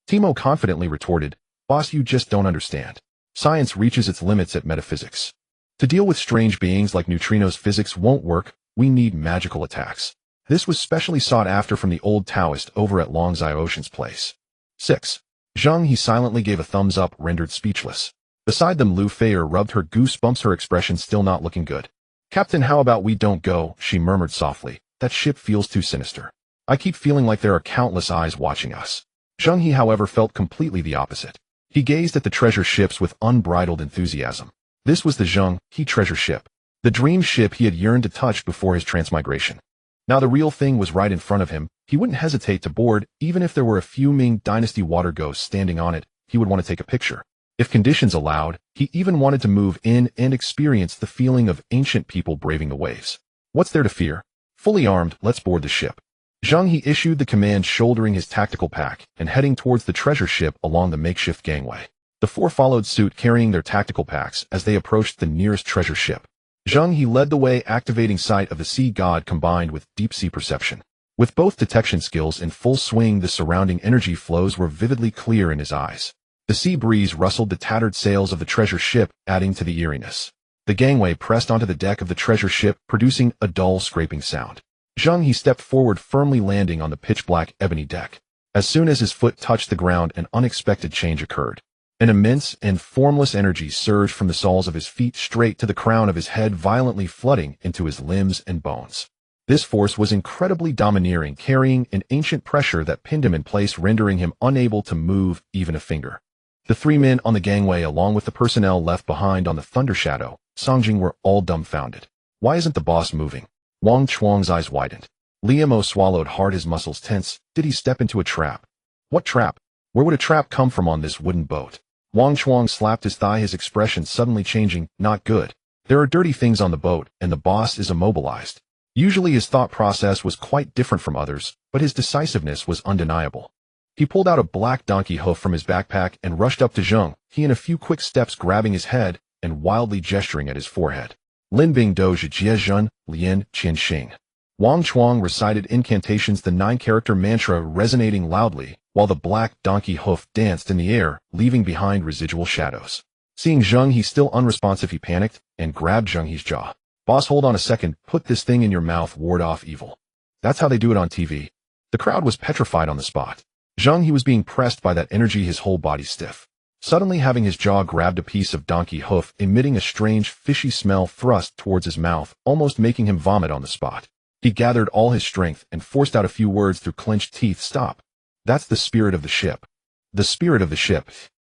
Timo confidently retorted, "Boss, you just don't understand. Science reaches its limits at metaphysics. To deal with strange beings like neutrinos, physics won't work. We need magical attacks." This was specially sought after from the old Taoist over at Longzai Ocean's place. 6. Zheng He silently gave a thumbs up, rendered speechless. Beside them, Lu Feier rubbed her goosebumps, her expression still not looking good. "Captain, how about we don't go?" she murmured softly. "That ship feels too sinister. I keep feeling like there are countless eyes watching us." Zheng He, however, felt completely the opposite. He gazed at the treasure ships with unbridled enthusiasm. This was the Zheng He treasure ship, the dream ship he had yearned to touch before his transmigration. Now the real thing was right in front of him. He wouldn't hesitate to board, even if there were a few Ming Dynasty water ghosts standing on it. He would want to take a picture. If conditions allowed, he even wanted to move in and experience the feeling of ancient people braving the waves. What's there to fear? Fully armed, let's board the ship. Zheng He issued the command, shouldering his tactical pack and heading towards the treasure ship along the makeshift gangway. The four followed suit, carrying their tactical packs as they approached the nearest treasure ship. Zheng He led the way, activating sight of the sea god combined with deep-sea perception. With both detection skills in full swing, the surrounding energy flows were vividly clear in his eyes. The sea breeze rustled the tattered sails of the treasure ship, adding to the eeriness. The gangway pressed onto the deck of the treasure ship, producing a dull scraping sound. Zheng He stepped forward, firmly landing on the pitch-black ebony deck. As soon as his foot touched the ground, an unexpected change occurred. An immense and formless energy surged from the soles of his feet straight to the crown of his head, violently flooding into his limbs and bones. This force was incredibly domineering, carrying an ancient pressure that pinned him in place, rendering him unable to move even a finger. The three men on the gangway, along with the personnel left behind on the Thunder Shadow, Songjing, were all dumbfounded. Why isn't the boss moving? Wang Chuang's eyes widened. Liemo swallowed hard, his muscles tense. Did he step into a trap? What trap? Where would a trap come from on this wooden boat? Wang Chuang slapped his thigh, his expression suddenly changing. Not good. There are dirty things on the boat, and the boss is immobilized. Usually his thought process was quite different from others, but his decisiveness was undeniable. He pulled out a black donkey hoof from his backpack and rushed up to Zheng He in a few quick steps, grabbing his head and wildly gesturing at his forehead. Lin Bing Doji Jie Zhen, Lian Qian Xing. Wang Chuang recited incantations, the 9-character mantra resonating loudly, while the black donkey hoof danced in the air, leaving behind residual shadows. Seeing Zheng He still unresponsive, he panicked and grabbed Zheng He's jaw. Boss, hold on a second, put this thing in your mouth, ward off evil. That's how they do it on TV. The crowd was petrified on the spot. Zheng He was being pressed by that energy, his whole body stiff. Suddenly, having his jaw grabbed a piece of donkey hoof, emitting a strange, fishy smell, thrust towards his mouth, almost making him vomit on the spot. He gathered all his strength and forced out a few words through clenched teeth. Stop. That's the spirit of the ship. The spirit of the ship.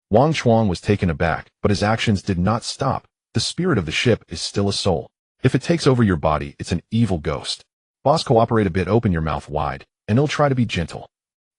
Wang Chuang was taken aback, but his actions did not stop. The spirit of the ship is still a soul. If it takes over your body, it's an evil ghost. Boss, cooperate a bit, open your mouth wide, and it'll try to be gentle.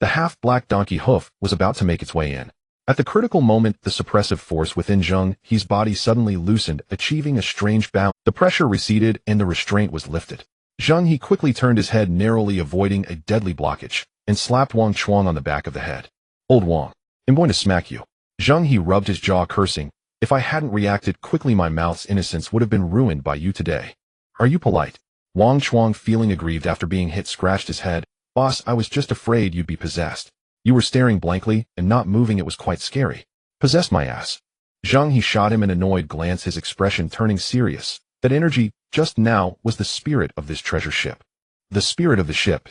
The half-black donkey hoof was about to make its way in. At the critical moment, the suppressive force within Zheng He's body suddenly loosened, achieving a strange balance. The pressure receded and the restraint was lifted. Zheng He quickly turned his head, narrowly avoiding a deadly blockage, and slapped Wang Chuang on the back of the head. Old Wang, I'm going to smack you. Zheng He rubbed his jaw, cursing. If I hadn't reacted quickly, my mouth's innocence would have been ruined by you today. Are you polite? Wang Chuang, feeling aggrieved after being hit, scratched his head. Boss, I was just afraid you'd be possessed. You were staring blankly and not moving. It was quite scary. Possessed my ass. Zheng He shot him an annoyed glance, his expression turning serious. That energy, just now, was the spirit of this treasure ship. The spirit of the ship.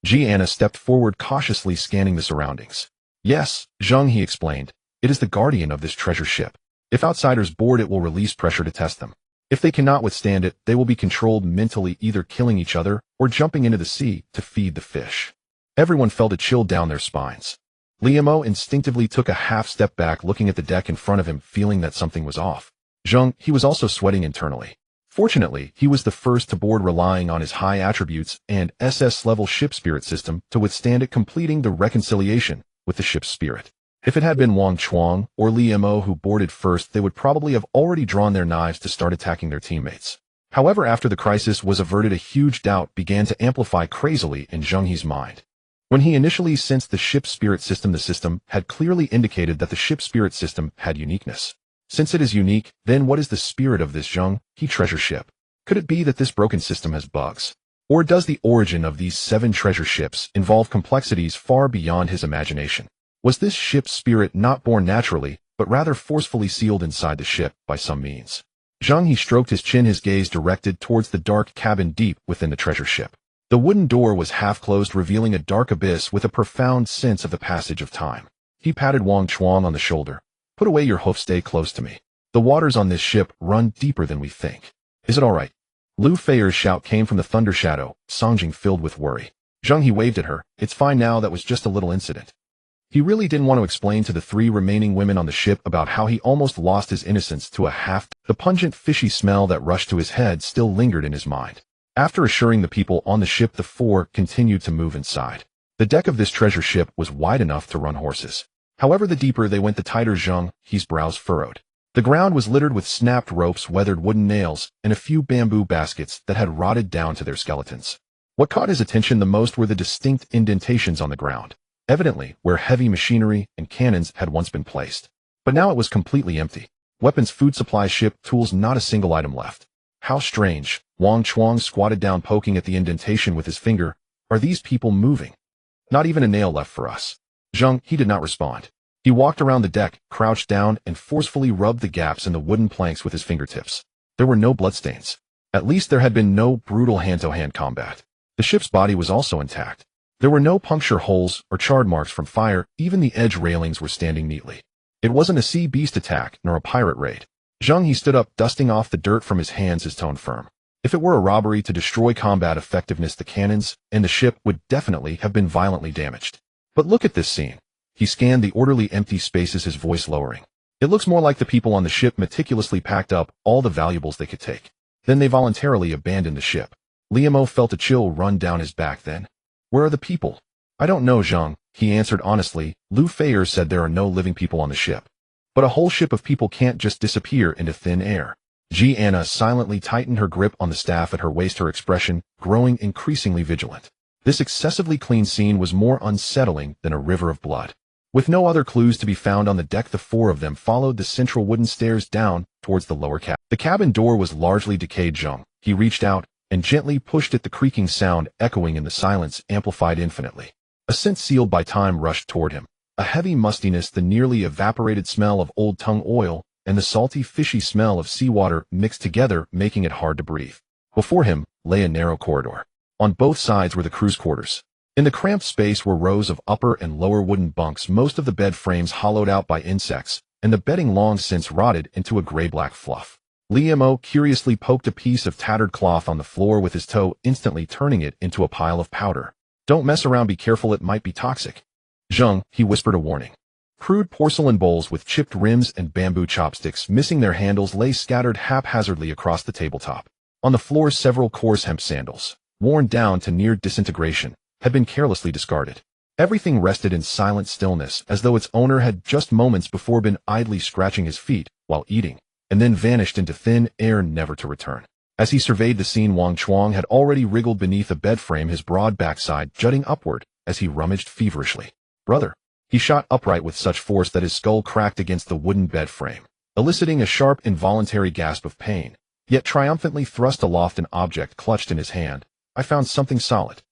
Ji Anna stepped forward, cautiously scanning the surroundings. Yes, Zheng He explained. It is the guardian of this treasure ship. If outsiders board it, will release pressure to test them. If they cannot withstand it, they will be controlled mentally, either killing each other or jumping into the sea to feed the fish. Everyone felt a chill down their spines. Liemo instinctively took a half step back, looking at the deck in front of him, feeling that something was off. Zheng He was also sweating internally. Fortunately, he was the first to board, relying on his high attributes and SS-level ship spirit system to withstand it, completing the reconciliation with the ship's spirit. If it had been Wang Chuang or Liemo who boarded first, they would probably have already drawn their knives to start attacking their teammates. However, after the crisis was averted, a huge doubt began to amplify crazily in Zheng He's mind. When he initially sensed the ship's spirit system, the system had clearly indicated that the ship's spirit system had uniqueness. Since it is unique, then what is the spirit of this Zheng He treasure ship? Could it be that this broken system has bugs? Or does the origin of these 7 treasure ships involve complexities far beyond his imagination? Was this ship's spirit not born naturally, but rather forcefully sealed inside the ship by some means? Zheng He stroked his chin, his gaze directed towards the dark cabin deep within the treasure ship. The wooden door was half closed, revealing a dark abyss with a profound sense of the passage of time. He patted Wang Chuang on the shoulder. Put away your hoof, stay close to me. The waters on this ship run deeper than we think. Is it all right? Lu Feier's shout came from the Thunder Shadow, Songjing filled with worry. Zheng He waved at her. It's fine now, that was just a little incident. He really didn't want to explain to the 3 remaining women on the ship about how he almost lost his innocence to a half. The pungent, fishy smell that rushed to his head still lingered in his mind. After assuring the people on the ship, the 4 continued to move inside. The deck of this treasure ship was wide enough to run horses. However, the deeper they went, the tighter Zheng He's brows furrowed. The ground was littered with snapped ropes, weathered wooden nails, and a few bamboo baskets that had rotted down to their skeletons. What caught his attention the most were the distinct indentations on the ground, evidently where heavy machinery and cannons had once been placed. But now it was completely empty. Weapons, food supply, ship, tools, not a single item left. How strange. Wang Chuang squatted down, poking at the indentation with his finger. Are these people moving? Not even a nail left for us. Zheng He did not respond. He walked around the deck, crouched down, and forcefully rubbed the gaps in the wooden planks with his fingertips. There were no bloodstains. At least there had been no brutal hand-to-hand combat. The ship's body was also intact. There were no puncture holes or charred marks from fire, even the edge railings were standing neatly. It wasn't a sea beast attack, nor a pirate raid. Zheng He stood up, dusting off the dirt from his hands, his tone firm. If it were a robbery to destroy combat effectiveness, the cannons and the ship would definitely have been violently damaged. But look at this scene. He scanned the orderly empty spaces, his voice lowering. It looks more like the people on the ship meticulously packed up all the valuables they could take. Then they voluntarily abandoned the ship. Liamo felt a chill run down his back then. Where are the people? I don't know, Zheng He answered honestly. Lu Feier said there are no living people on the ship. But a whole ship of people can't just disappear into thin air. Ji Anna silently tightened her grip on the staff at her waist, her expression growing increasingly vigilant. This excessively clean scene was more unsettling than a river of blood. With no other clues to be found on the deck, the four of them followed the central wooden stairs down towards the lower cabin. The cabin door was largely decayed. Zheng He reached out and gently pushed it, the creaking sound echoing in the silence, amplified infinitely. A scent sealed by time rushed toward him. A heavy mustiness, the nearly evaporated smell of old tung oil, and the salty, fishy smell of seawater mixed together, making it hard to breathe. Before him lay a narrow corridor. On both sides were the crew's quarters. In the cramped space were rows of upper and lower wooden bunks, most of the bed frames hollowed out by insects, and the bedding long since rotted into a gray-black fluff. Liamo curiously poked a piece of tattered cloth on the floor with his toe, instantly turning it into a pile of powder. Don't mess around, be careful, it might be toxic. Zheng He whispered a warning. Crude porcelain bowls with chipped rims and bamboo chopsticks missing their handles lay scattered haphazardly across the tabletop. On the floor, several coarse hemp sandals, worn down to near disintegration, had been carelessly discarded. Everything rested in silent stillness, as though its owner had just moments before been idly scratching his feet while eating, and then vanished into thin air, never to return. As he surveyed the scene, Wang Chuang had already wriggled beneath a bed frame, his broad backside jutting upward as he rummaged feverishly. Brother! He shot upright with such force that his skull cracked against the wooden bed frame, eliciting a sharp, involuntary gasp of pain, yet triumphantly thrust aloft an object clutched in his hand. I found something solid.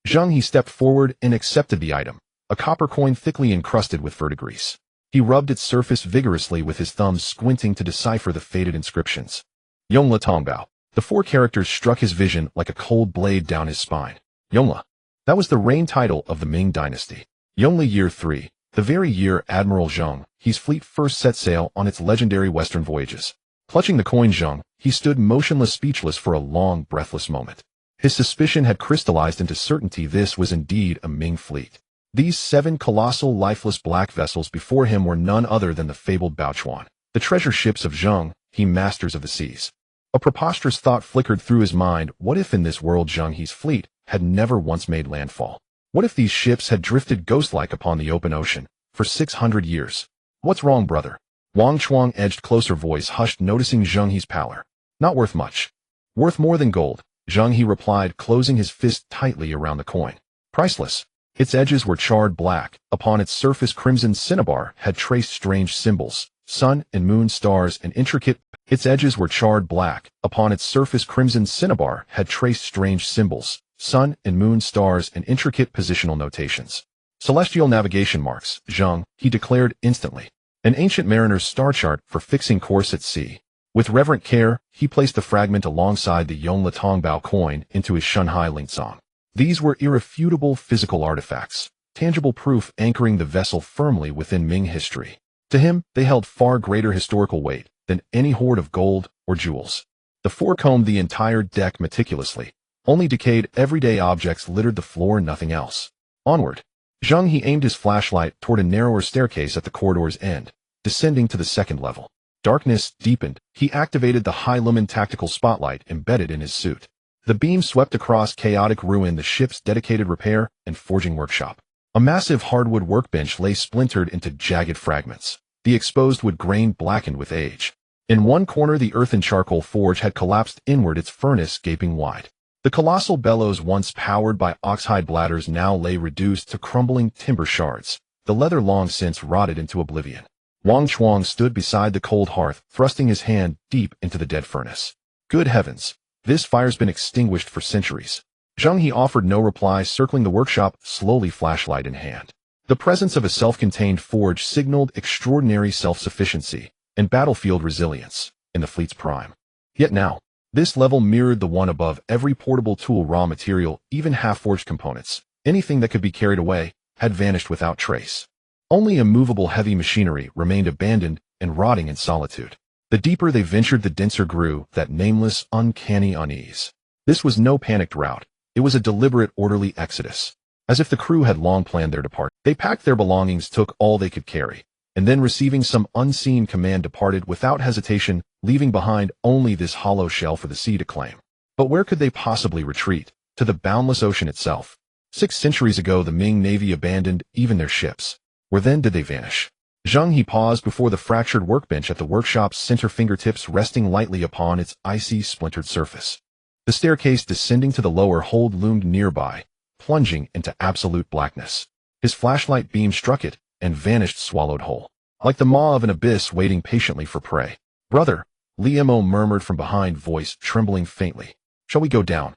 Zheng He stepped forward and accepted the item, a copper coin thickly encrusted with verdigris. He rubbed its surface vigorously with his thumbs, squinting to decipher the faded inscriptions. Yongla Tongbao. The four characters struck his vision like a cold blade down his spine. Yongla. That was the reign title of the Ming dynasty. Yongli Year 3, the very year Admiral Zheng He's fleet first set sail on its legendary western voyages. Clutching the coin, Zheng He stood motionless, speechless for a long, breathless moment. His suspicion had crystallized into certainty. This was indeed a Ming fleet. These 7 colossal, lifeless black vessels before him were none other than the fabled Baochuan, the treasure ships of Zheng He, masters of the seas. A preposterous thought flickered through his mind. What if in this world Zheng He's fleet had never once made landfall? What if these ships had drifted ghost-like upon the open ocean for 600 years? What's wrong, brother? Wang Chuang edged closer, voice hushed, noticing Zheng He's pallor. Not worth much. Worth more than gold, Zheng He replied, closing his fist tightly around the coin. Priceless. Its edges were charred black. Upon its surface, crimson cinnabar had traced strange symbols, sun and moon, stars, and intricate. Its edges were charred black. Upon its surface, crimson cinnabar had traced strange symbols, sun and moon, stars, and intricate positional notations. Celestial navigation marks, Zheng He declared instantly. An ancient mariner's star chart for fixing course at sea. With reverent care, he placed the fragment alongside the Yongla Tongbao coin into his Shunhai Lingsong. These were irrefutable physical artifacts, tangible proof anchoring the vessel firmly within Ming history. To him, they held far greater historical weight than any hoard of gold or jewels. The four combed the entire deck meticulously. Only decayed, everyday objects littered the floor, nothing else. Onward. Zheng He aimed his flashlight toward a narrower staircase at the corridor's end, descending to the second level. Darkness deepened. He activated the high-lumen tactical spotlight embedded in his suit. The beam swept across chaotic ruin the ship's dedicated repair and forging workshop. A massive hardwood workbench lay splintered into jagged fragments, the exposed wood grain blackened with age. In one corner, the earthen charcoal forge had collapsed inward, its furnace gaping wide. The colossal bellows once powered by oxhide bladders now lay reduced to crumbling timber shards, the leather long since rotted into oblivion. Wang Chuang stood beside the cold hearth, thrusting his hand deep into the dead furnace. Good heavens, this fire's been extinguished for centuries. Zheng He offered no reply, circling the workshop, slowly flashlight in hand. The presence of a self-contained forge signaled extraordinary self-sufficiency and battlefield resilience in the fleet's prime. Yet now, this level mirrored the one above. Every portable tool, raw material, even half-forged components, anything that could be carried away, had vanished without trace. Only immovable heavy machinery remained abandoned and rotting in solitude. The deeper they ventured, the denser grew that nameless, uncanny unease. This was no panicked rout. It was a deliberate, orderly exodus. As if the crew had long planned their departure. They packed their belongings, took all they could carry, and then receiving some unseen command departed without hesitation, leaving behind only this hollow shell for the sea to claim. But where could they possibly retreat? To the boundless ocean itself. 6 centuries ago the Ming Navy abandoned even their ships. Where then did they vanish? Zheng He paused before the fractured workbench at the workshop's center, fingertips resting lightly upon its icy, splintered surface. The staircase descending to the lower hold loomed nearby, plunging into absolute blackness. His flashlight beam struck it and vanished, swallowed whole, like the maw of an abyss waiting patiently for prey. "Brother," Li Mo murmured from behind, voice trembling faintly. "Shall we go down?"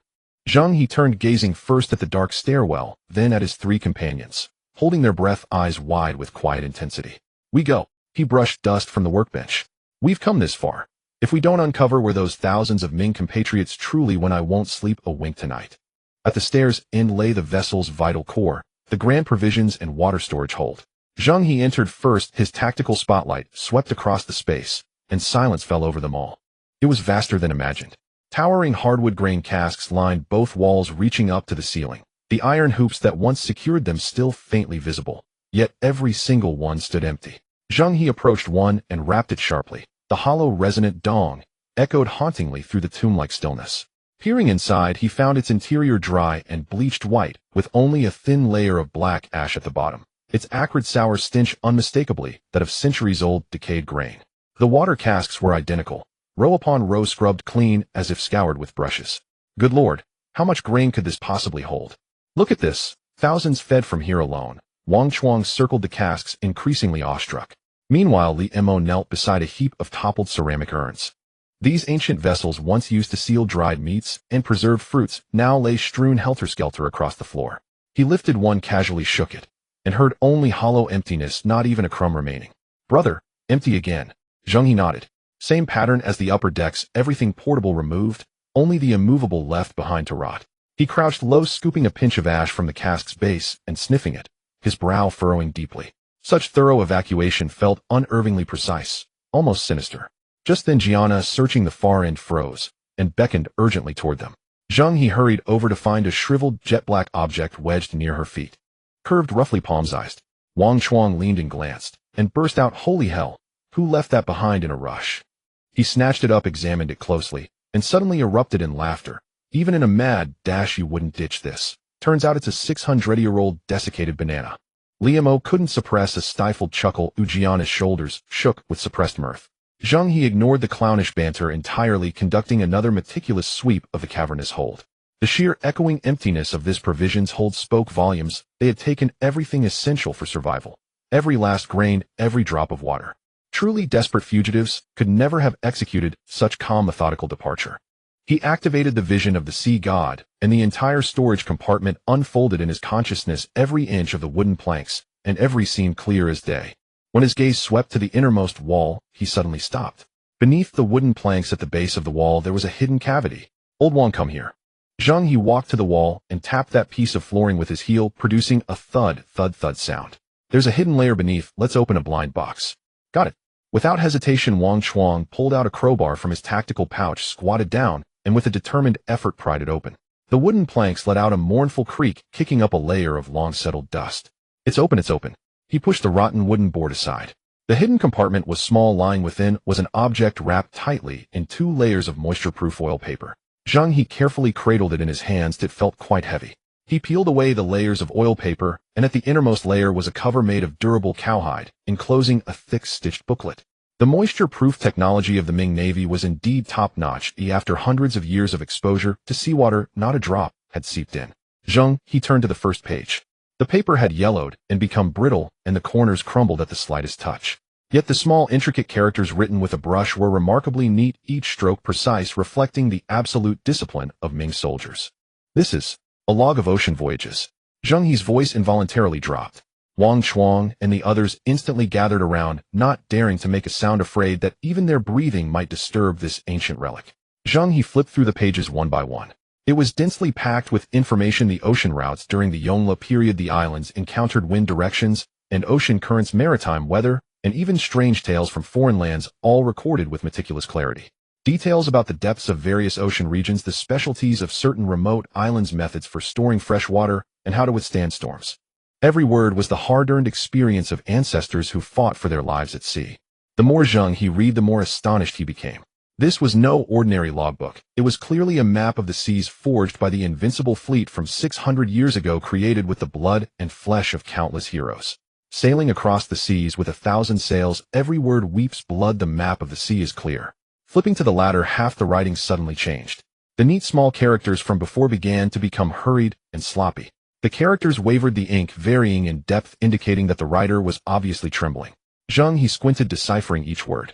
Zheng He turned, gazing first at the dark stairwell, then at his 3 companions, holding their breath, eyes wide with quiet intensity. "We go." He brushed dust from the workbench. "We've come this far. If we don't uncover where those thousands of Ming compatriots truly went, I won't sleep a wink tonight." At the stairs' end lay the vessel's vital core, the grand provisions and water storage hold. Zheng He entered first, his tactical spotlight swept across the space, and silence fell over them all. It was vaster than imagined. Towering hardwood grain casks lined both walls, reaching up to the ceiling, the iron hoops that once secured them still faintly visible. Yet every single one stood empty. Zheng He approached one and rapped it sharply. The hollow, resonant dong echoed hauntingly through the tomb-like stillness. Peering inside, he found its interior dry and bleached white, with only a thin layer of black ash at the bottom. Its acrid, sour stench unmistakably that of centuries-old, decayed grain. The water casks were identical, row upon row, scrubbed clean as if scoured with brushes. Good Lord, how much grain could this possibly hold? "Look at this. Thousands fed from here alone." Wang Chuang circled the casks, increasingly awestruck. Meanwhile, Li Mo knelt beside a heap of toppled ceramic urns. These ancient vessels, once used to seal dried meats and preserved fruits, now lay strewn helter-skelter across the floor. He lifted one, casually shook it, and heard only hollow emptiness, not even a crumb remaining. "Brother, empty again." Zheng He nodded. "Same pattern as the upper decks, everything portable removed, only the immovable left behind to rot." He crouched low, scooping a pinch of ash from the cask's base and sniffing it, his brow furrowing deeply. Such thorough evacuation felt unervingly precise, almost sinister. Just then Gianna, searching the far end, froze and beckoned urgently toward them. Zheng He hurried over to find a shriveled, jet-black object wedged near her feet. Curved roughly, palm-sized. Wang Chuang leaned and glanced, and burst out, "Holy hell, who left that behind in a rush?" He snatched it up, examined it closely, and suddenly erupted in laughter. "Even in a mad dash you wouldn't ditch this. Turns out it's a 600-year-old desiccated banana." Li Mo couldn't suppress a stifled chuckle. Gianna's shoulders shook with suppressed mirth. Zheng He ignored the clownish banter entirely, conducting another meticulous sweep of the cavernous hold. The sheer echoing emptiness of this provisions hold spoke volumes. They had taken everything essential for survival. Every last grain, every drop of water. Truly desperate fugitives could never have executed such calm, methodical departure. He activated the vision of the sea god, and the entire storage compartment unfolded in his consciousness, every inch of the wooden planks, and every seam clear as day. When his gaze swept to the innermost wall, he suddenly stopped. Beneath the wooden planks at the base of the wall there was a hidden cavity. "Old Wang, come here." Zheng He walked to the wall and tapped that piece of flooring with his heel, producing a thud, thud, thud sound. "There's a hidden layer beneath. Let's open a blind box." "Got it." Without hesitation, Wang Chuang pulled out a crowbar from his tactical pouch, squatted down, and with a determined effort pried it open. The wooden planks let out a mournful creak, kicking up a layer of long-settled dust. It's open, it's open." He pushed the rotten wooden board aside. The hidden compartment was small. Lying within was an object wrapped tightly in 2 layers of moisture-proof oil paper. Zheng He carefully cradled it in his hands. It felt quite heavy. He peeled away the layers of oil paper, and at the innermost layer was a cover made of durable cowhide, enclosing a thick stitched booklet. The moisture-proof technology of the Ming Navy was indeed top-notch. After hundreds of years of exposure to seawater, not a drop had seeped in. Zheng He turned to the first page. The paper had yellowed and become brittle, and the corners crumbled at the slightest touch. Yet the small, intricate characters written with a brush were remarkably neat, each stroke precise, reflecting the absolute discipline of Ming soldiers. This is a log of ocean voyages. Zheng He's voice involuntarily dropped. Wang Chuang and the others instantly gathered around, not daring to make a sound, afraid that even their breathing might disturb this ancient relic. Zheng He flipped through the pages one by one. It was densely packed with information: the ocean routes during the Yongle period, the islands encountered, wind directions and ocean currents, maritime weather, and even strange tales from foreign lands, all recorded with meticulous clarity. Details about the depths of various ocean regions, the specialties of certain remote islands, methods for storing fresh water, and how to withstand storms. Every word was the hard-earned experience of ancestors who fought for their lives at sea. The more Zheng He read, the more astonished he became. This was no ordinary logbook. It was clearly a map of the seas forged by the invincible fleet from 600 years ago, created with the blood and flesh of countless heroes. Sailing across the seas with 1,000 sails, every word weeps blood. The map of the sea is clear. Flipping to the latter half, the writing suddenly changed. The neat small characters from before began to become hurried and sloppy. The characters wavered, the ink varying in depth, indicating that the writer was obviously trembling. Zheng He squinted, deciphering each word.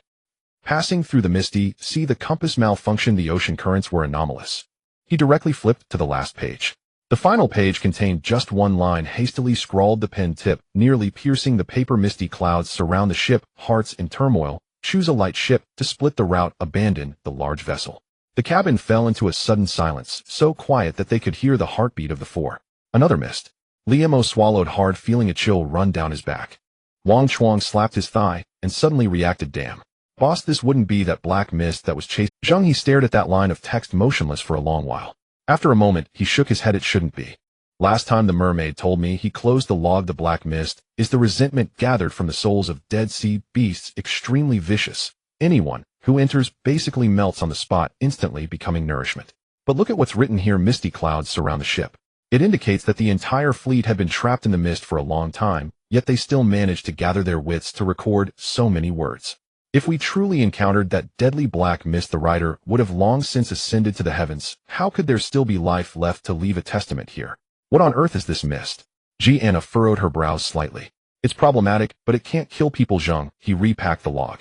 Passing through the misty sea, the compass malfunctioned, the ocean currents were anomalous. He directly flipped to the last page. The final page contained just one line, hastily scrawled, the pen tip nearly piercing the paper. Misty clouds surround the ship, hearts in turmoil. Choose a light ship to split the route, abandon the large vessel. The cabin fell into a sudden silence, so quiet that they could hear the heartbeat of the four. Another mist. Liemo swallowed hard, feeling a chill run down his back. Wang Chuang slapped his thigh and suddenly reacted. Damn. Boss, this wouldn't be that black mist that was chasing. Zheng He stared at that line of text, motionless for a long while. After a moment, he shook his head. It shouldn't be. Last time the mermaid told me. He closed the log. The black mist is the resentment gathered from the souls of dead sea beasts, extremely vicious. Anyone who enters basically melts on the spot, instantly becoming nourishment. But look at what's written here. Misty clouds surround the ship. It indicates that the entire fleet had been trapped in the mist for a long time, yet they still managed to gather their wits to record so many words. If we truly encountered that deadly black mist, the writer would have long since ascended to the heavens. How could there still be life left to leave a testament here? What on earth is this mist? Anna furrowed her brows slightly. It's problematic, but it can't kill people. Zheng He repacked the log.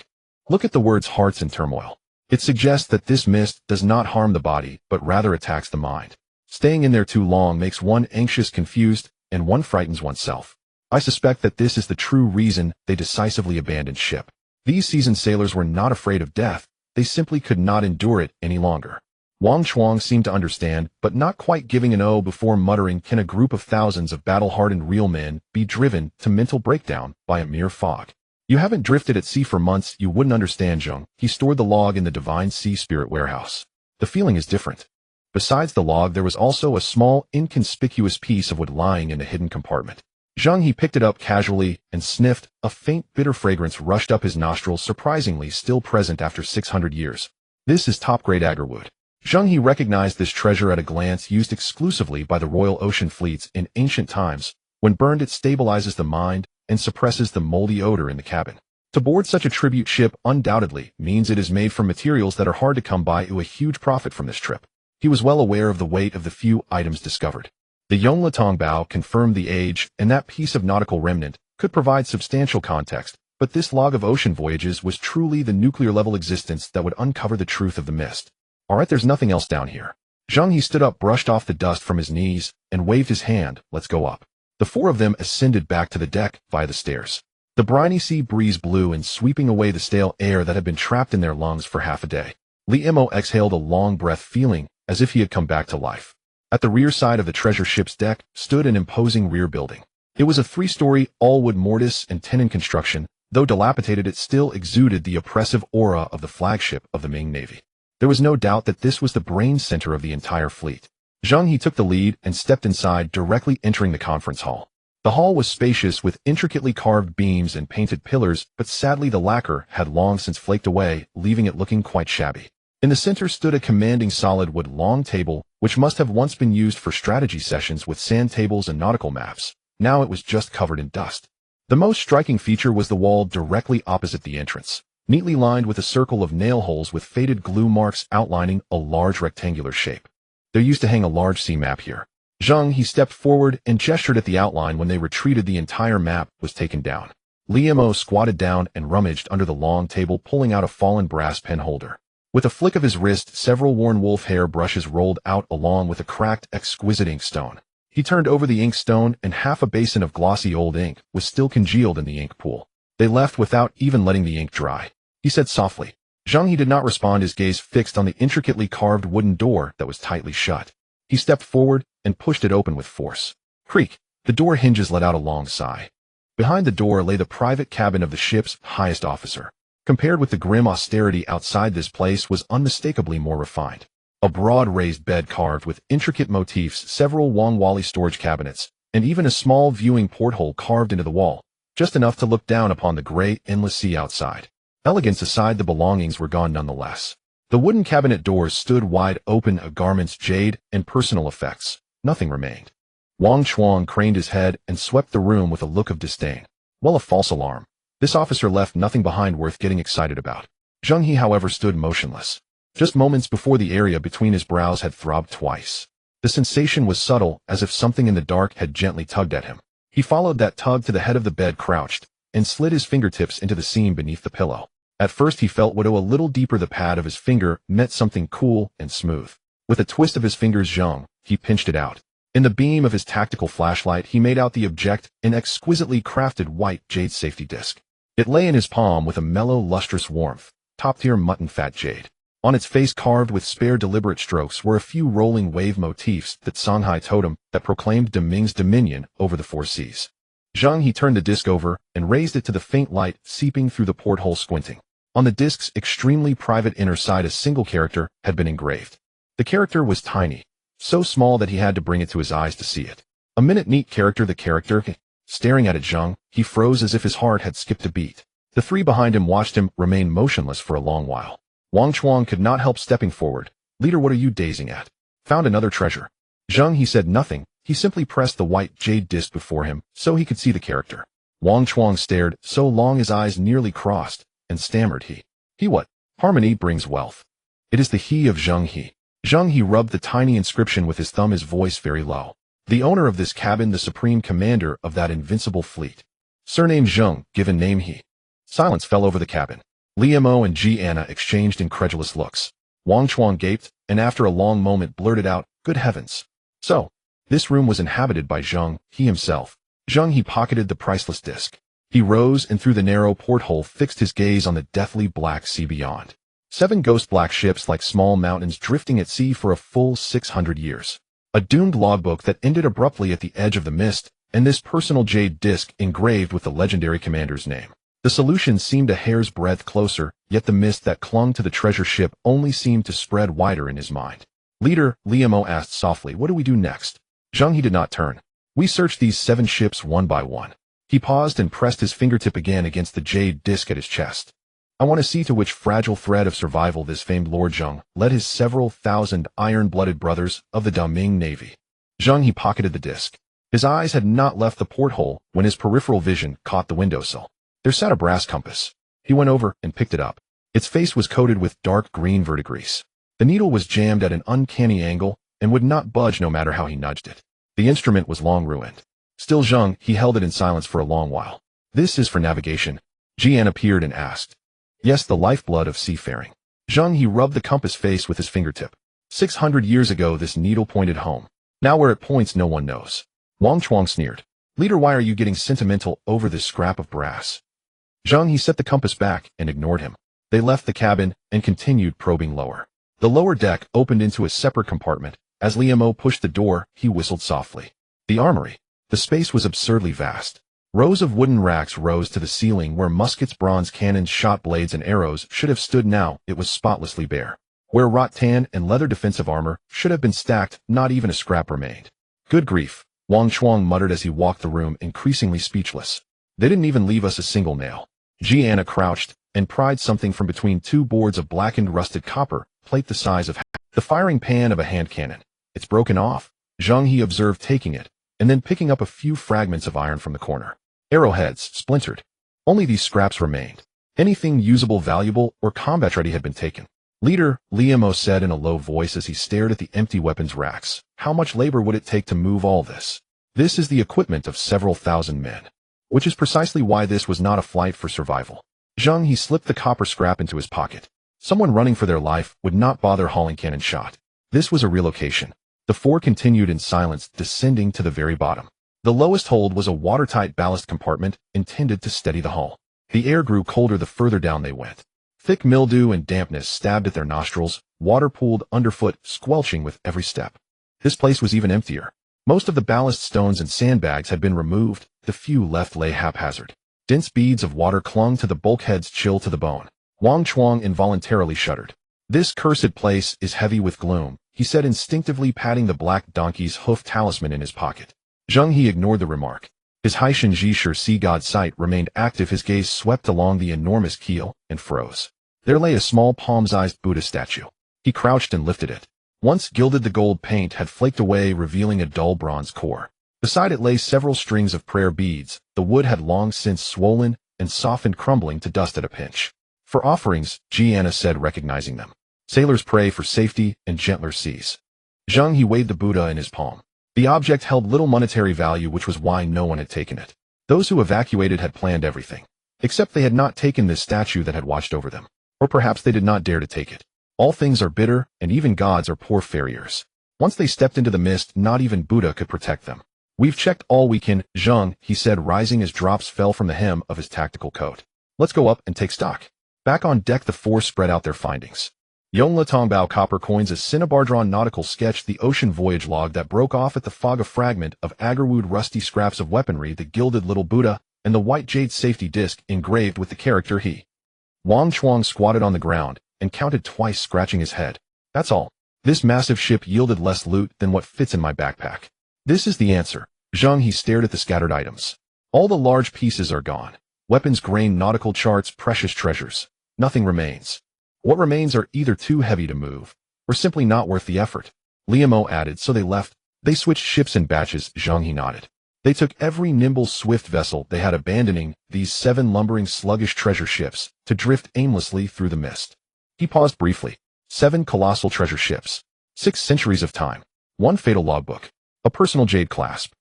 Look at the words hearts in turmoil. It suggests that this mist does not harm the body, but rather attacks the mind. Staying in there too long makes one anxious, confused, and one frightens oneself. I suspect that this is the true reason they decisively abandoned ship. These seasoned sailors were not afraid of death, they simply could not endure it any longer. Wang Chuang seemed to understand, but not quite, giving an O before muttering, can a group of thousands of battle-hardened real men be driven to mental breakdown by a mere fog? You haven't drifted at sea for months, you wouldn't understand. Zheng He stored the log in the Divine Sea Spirit warehouse. The feeling is different. Besides the log, there was also a small, inconspicuous piece of wood lying in a hidden compartment. Zheng He picked it up casually and sniffed. A faint, bitter fragrance rushed up his nostrils, surprisingly still present after 600 years. This is top-grade agarwood. Zheng He recognized this treasure at a glance, used exclusively by the Royal Ocean fleets in ancient times. When burned, it stabilizes the mind and suppresses the moldy odor in the cabin. To board such a tribute ship undoubtedly means it is made from materials that are hard to come by. A huge profit from this trip. He was well aware of the weight of the few items discovered. The Yongle Tongbao confirmed the age, and that piece of nautical remnant could provide substantial context, but this log of ocean voyages was truly the nuclear-level existence that would uncover the truth of the mist. Alright, there's nothing else down here. Zheng He stood up, brushed off the dust from his knees, and waved his hand. Let's go up. The four of them ascended back to the deck via the stairs. The briny sea breeze blew in, sweeping away the stale air that had been trapped in their lungs for half a day. Liemo exhaled a long breath, feeling as if he had come back to life. At the rear side of the treasure ship's deck stood an imposing rear building. It was a 3-story, all-wood mortise and tenon construction. Though dilapidated, it still exuded the oppressive aura of the flagship of the Ming Navy. There was no doubt that this was the brain center of the entire fleet. Zheng He took the lead and stepped inside, directly entering the conference hall. The hall was spacious, with intricately carved beams and painted pillars, but sadly the lacquer had long since flaked away, leaving it looking quite shabby. In the center stood a commanding solid wood long table, which must have once been used for strategy sessions with sand tables and nautical maps. Now it was just covered in dust. The most striking feature was the wall directly opposite the entrance. neatly lined with a circle of nail holes with faded glue marks outlining a large rectangular shape. There used to hang a large sea map here. Zheng He stepped forward and gestured at the outline. When they retreated, the entire map was taken down. Liemo squatted down and rummaged under the long table, pulling out a fallen brass pen holder. With a flick of his wrist, several worn wolf hair brushes rolled out along with a cracked, exquisite inkstone. He turned over the inkstone, and half a basin of glossy old ink was still congealed in the ink pool. They left without even letting the ink dry. He said softly. Zheng He did not respond, his gaze fixed on the intricately carved wooden door that was tightly shut. He stepped forward and pushed it open with force. Creak! The door hinges let out a long sigh. Behind the door lay the private cabin of the ship's highest officer. Compared with the grim austerity outside, this place was unmistakably more refined. A broad raised bed carved with intricate motifs, several Wangwali storage cabinets, and even a small viewing porthole carved into the wall, just enough to look down upon the gray, endless sea outside. Elegance aside, the belongings were gone nonetheless. The wooden cabinet doors stood wide open, garments, jade, and personal effects. Nothing remained. Wang Chuang craned his head and swept the room with a look of disdain. Well, a false alarm. This officer left nothing behind worth getting excited about. Zheng He, however, stood motionless. Just moments before, the area between his brows had throbbed twice. The sensation was subtle, as if something in the dark had gently tugged at him. He followed that tug to the head of the bed, crouched, and slid his fingertips into the seam beneath the pillow. At first he felt what, a little deeper, the pad of his finger met something cool and smooth. With a twist of his fingers, Zheng He pinched it out. In the beam of his tactical flashlight, he made out the object, an exquisitely crafted white jade safety disc. It lay in his palm with a mellow, lustrous warmth, top-tier mutton fat jade. On its face, carved with spare, deliberate strokes, were a few rolling wave motifs, that Songhai totem that proclaimed Deming's dominion over the four seas. Zheng He turned the disc over and raised it to the faint light seeping through the porthole, squinting. On the disc's extremely private inner side, a single character had been engraved. The character was tiny, so small that he had to bring it to his eyes to see it. A minute neat character, the character. Staring at it, Zheng He froze as if his heart had skipped a beat. The three behind him watched him remain motionless for a long while. Wang Chuang could not help stepping forward. Leader, what are you gazing at? Found another treasure. Zheng He said nothing. He simply pressed the white jade disc before him so he could see the character. Wang Chuang stared so long his eyes nearly crossed, and stammered, He what? Harmony brings wealth. It is the he of Zheng He. Zheng He rubbed the tiny inscription with his thumb, his voice very low. The owner of this cabin, the supreme commander of that invincible fleet. Surname Zheng, given name He. Silence fell over the cabin. Liemo and Jianna exchanged incredulous looks. Wang Chuang gaped, and after a long moment blurted out, Good heavens. So, this room was inhabited by Zheng He himself. Zheng He pocketed the priceless disc. He rose and through the narrow porthole fixed his gaze on the deathly black sea beyond. 7 ghost black ships like small mountains drifting at sea for a full 600 years. A doomed logbook that ended abruptly at the edge of the mist, and this personal jade disc engraved with the legendary commander's name. The solution seemed a hair's breadth closer, yet the mist that clung to the treasure ship only seemed to spread wider in his mind. Leader, Liemo asked softly, what do we do next? Zheng He did not turn. We searched these 7 ships one by one. He paused and pressed his fingertip again against the jade disc at his chest. I want to see to which fragile thread of survival this famed Lord Zheng led his several thousand iron-blooded brothers of the Daming Navy. Zheng He pocketed the disc. His eyes had not left the porthole when his peripheral vision caught the windowsill. There sat a brass compass. He went over and picked it up. Its face was coated with dark green verdigris. The needle was jammed at an uncanny angle and would not budge no matter how he nudged it. The instrument was long ruined. Still, Zheng He held it in silence for a long while. This is for navigation. Jian appeared and asked. Yes, the lifeblood of seafaring. Zheng He rubbed the compass face with his fingertip. 600 years ago this needle pointed home. Now where it points no one knows. Wang Chuang sneered. Leader, why are you getting sentimental over this scrap of brass? Zheng He set the compass back and ignored him. They left the cabin and continued probing lower. The lower deck opened into a separate compartment. As Liemo pushed the door, he whistled softly. The armory. The space was absurdly vast. Rows of wooden racks rose to the ceiling where muskets, bronze cannons, shot blades, and arrows should have stood. Now it was spotlessly bare. Where wrought tan and leather defensive armor should have been stacked, not even a scrap remained. Good grief, Wang Chuang muttered as he walked the room, increasingly speechless. They didn't even leave us a single nail. Jianna crouched and pried something from between 2 boards of blackened rusted copper plate the size of the firing pan of a hand cannon. It's broken off, Zheng He observed, taking it, and then picking up a few fragments of iron from the corner. Arrowheads, splintered. Only these scraps remained. Anything usable, valuable, or combat-ready had been taken. Leader, Liamo said in a low voice as he stared at the empty weapons racks. How much labor would it take to move all this? This is the equipment of several thousand men. Which is precisely why this was not a flight for survival. Zheng He slipped the copper scrap into his pocket. Someone running for their life would not bother hauling cannon shot. This was a relocation. The four continued in silence, descending to the very bottom. The lowest hold was a watertight ballast compartment intended to steady the hull. The air grew colder the further down they went. Thick mildew and dampness stabbed at their nostrils, water pooled underfoot, squelching with every step. This place was even emptier. Most of the ballast stones and sandbags had been removed, the few left lay haphazard. Dense beads of water clung to the bulkheads, chill to the bone. Wang Chuang involuntarily shuddered. This cursed place is heavy with gloom, he said, instinctively patting the black donkey's hoof talisman in his pocket. Zheng He ignored the remark. His Haishan Jishur sea god sight remained active. His gaze swept along the enormous keel and froze. There lay a small palm-sized Buddha statue. He crouched and lifted it. Once gilded, the gold paint had flaked away, revealing a dull bronze core. Beside it lay several strings of prayer beads. The wood had long since swollen and softened, crumbling to dust at a pinch. For offerings, Jianna said, recognizing them. Sailors pray for safety and gentler seas. Zheng He weighed the Buddha in his palm. The object held little monetary value, which was why no one had taken it. Those who evacuated had planned everything. Except they had not taken this statue that had watched over them. Or perhaps they did not dare to take it. All things are bitter, and even gods are poor farriers. Once they stepped into the mist, not even Buddha could protect them. We've checked all we can, Zheng, he said, rising as drops fell from the hem of his tactical coat. Let's go up and take stock. Back on deck, the four spread out their findings. Yongla Tongbao copper coins, a Cinnabardron nautical sketch, the ocean voyage log that broke off at the fog, a fragment of agarwood, rusty scraps of weaponry, the gilded little Buddha, and the white jade safety disc engraved with the character He. Wang Chuang squatted on the ground and counted twice, scratching his head. That's all. This massive ship yielded less loot than what fits in my backpack. This is the answer. Zheng He stared at the scattered items. All the large pieces are gone. Weapons, grain, nautical charts, precious treasures. Nothing remains. What remains are either too heavy to move, or simply not worth the effort. Liamo added, so they left. They switched ships in batches, Zheng He nodded. They took every nimble, swift vessel they had, abandoning these 7 lumbering, sluggish treasure ships to drift aimlessly through the mist. He paused briefly. 7 colossal treasure ships. 6 centuries of time. 1 fatal logbook. A personal jade clasp.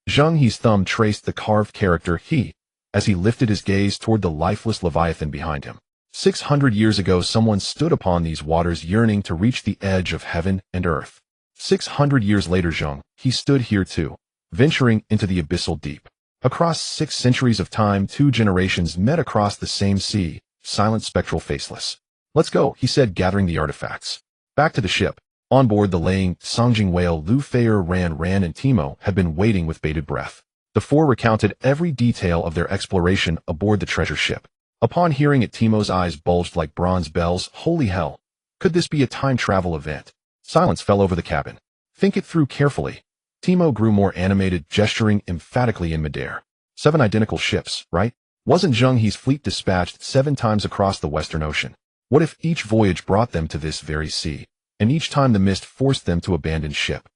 Zheng He's thumb traced the carved character He as he lifted his gaze toward the lifeless leviathan behind him. 600 years ago, someone stood upon these waters, yearning to reach the edge of heaven and earth. 600 years later, Zheng He stood here too, venturing into the abyssal deep. Across 6 centuries of time, 2 generations met across the same sea, silent, spectral, faceless. Let's go, he said, gathering the artifacts. Back to the ship. On board the laying Songjing whale, Lu Feier, Ran and Timo had been waiting with bated breath. The four recounted every detail of their exploration aboard the treasure ship. Upon hearing it, Timo's eyes bulged like bronze bells. Holy hell! Could this be a time travel event? Silence fell over the cabin. Think it through carefully. Timo grew more animated, gesturing emphatically in midair. 7 identical ships, right? Wasn't Zheng He's fleet dispatched 7 times across the Western Ocean? What if each voyage brought them to this very sea, and each time the mist forced them to abandon ship?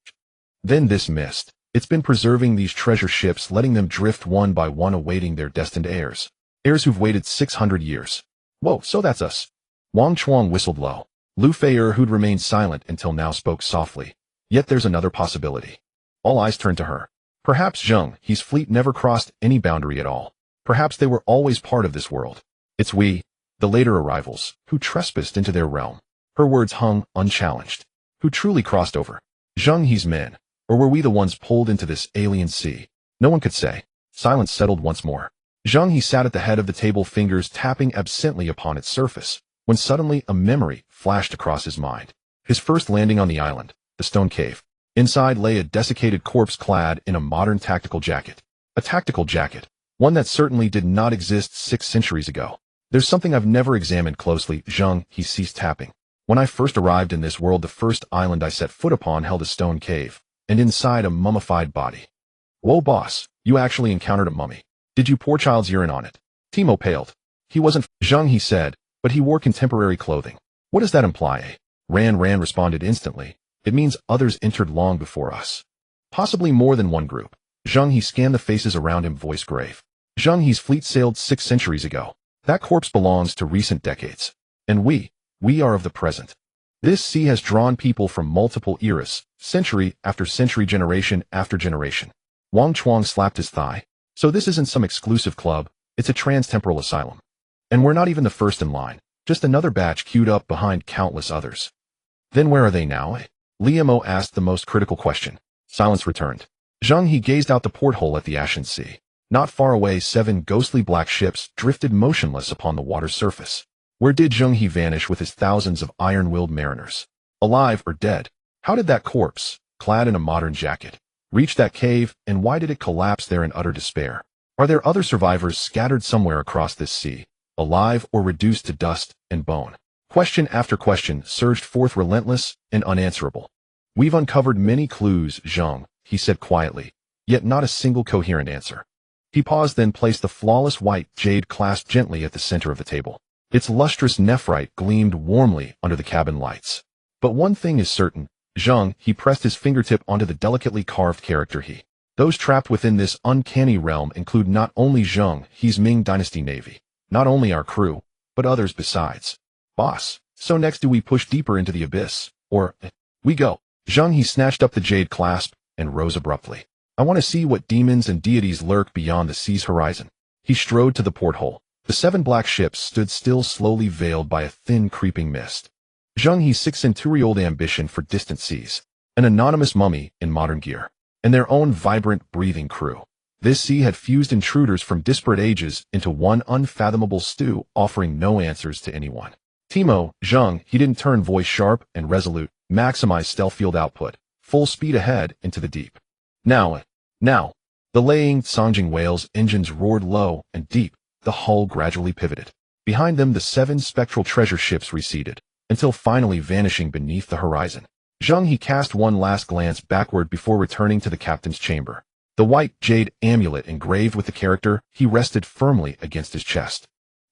Then this mist. It's been preserving these treasure ships, letting them drift one by one, awaiting their destined heirs. Heirs who've waited 600 years. Whoa, so that's us. Wang Chuang whistled low. Lu Feier, who'd remained silent until now, spoke softly. Yet there's another possibility. All eyes turned to her. Perhaps Zheng He's fleet never crossed any boundary at all. Perhaps they were always part of this world. It's we, the later arrivals, who trespassed into their realm. Her words hung unchallenged. Who truly crossed over? Zheng He's men, or were we the ones pulled into this alien sea? No one could say. Silence settled once more. Zheng He sat at the head of the table, fingers tapping absently upon its surface, when suddenly a memory flashed across his mind. His first landing on the island, the stone cave. Inside lay a desiccated corpse clad in a modern tactical jacket. A tactical jacket, one that certainly did not exist 6 centuries ago. There's something I've never examined closely, Zheng He ceased tapping. When I first arrived in this world, the first island I set foot upon held a stone cave, and inside a mummified body. Whoa, boss, you actually encountered a mummy. Did you pour child's urine on it? Timo paled. He wasn't, Zheng He said, but he wore contemporary clothing. What does that imply? Ran responded instantly. It means others entered long before us. Possibly more than one group. Zheng He scanned the faces around him, voice grave. Zheng He's fleet sailed 6 centuries ago. That corpse belongs to recent decades. And we are of the present. This sea has drawn people from multiple eras, century after century, generation after generation. Wang Chuang slapped his thigh. So this isn't some exclusive club, it's a trans-temporal asylum. And we're not even the first in line, just another batch queued up behind countless others. Then where are they now? Liu Mo asked the most critical question. Silence returned. Zheng He gazed out the porthole at the ashen sea. Not far away, 7 ghostly black ships drifted motionless upon the water's surface. Where did Zheng He vanish with his thousands of iron-willed mariners? Alive or dead? How did that corpse, clad in a modern jacket, reach that cave, and why did it collapse there in utter despair? Are there other survivors scattered somewhere across this sea, alive or reduced to dust and bone? Question after question surged forth, relentless and unanswerable. We've uncovered many clues, Zheng, he said quietly, yet not a single coherent answer. He paused, then placed the flawless white jade clasp gently at the center of the table. Its lustrous nephrite gleamed warmly under the cabin lights. But one thing is certain, Zheng, he pressed his fingertip onto the delicately carved character He. Those trapped within this uncanny realm include not only Zheng He's Ming Dynasty Navy, not only our crew, but others besides. Boss, so next do we push deeper into the abyss, or we go? Zheng He snatched up the jade clasp and rose abruptly. I want to see what demons and deities lurk beyond the sea's horizon. He strode to the porthole. The 7 black ships stood still, slowly veiled by a thin creeping mist. Zheng He's 6-century-old ambition for distant seas, an anonymous mummy in modern gear, and their own vibrant, breathing crew. This sea had fused intruders from disparate ages into one unfathomable stew, offering no answers to anyone. Timo, Zheng, he didn't turn, voice sharp and resolute, maximize stealth field output, full speed ahead into the deep. Now. The laying Songjing whale's engines roared low and deep. The hull gradually pivoted. Behind them, the 7 spectral treasure ships receded, until finally vanishing beneath the horizon. Zheng He cast one last glance backward before returning to the captain's chamber. The white jade amulet engraved with the character He rested firmly against his chest.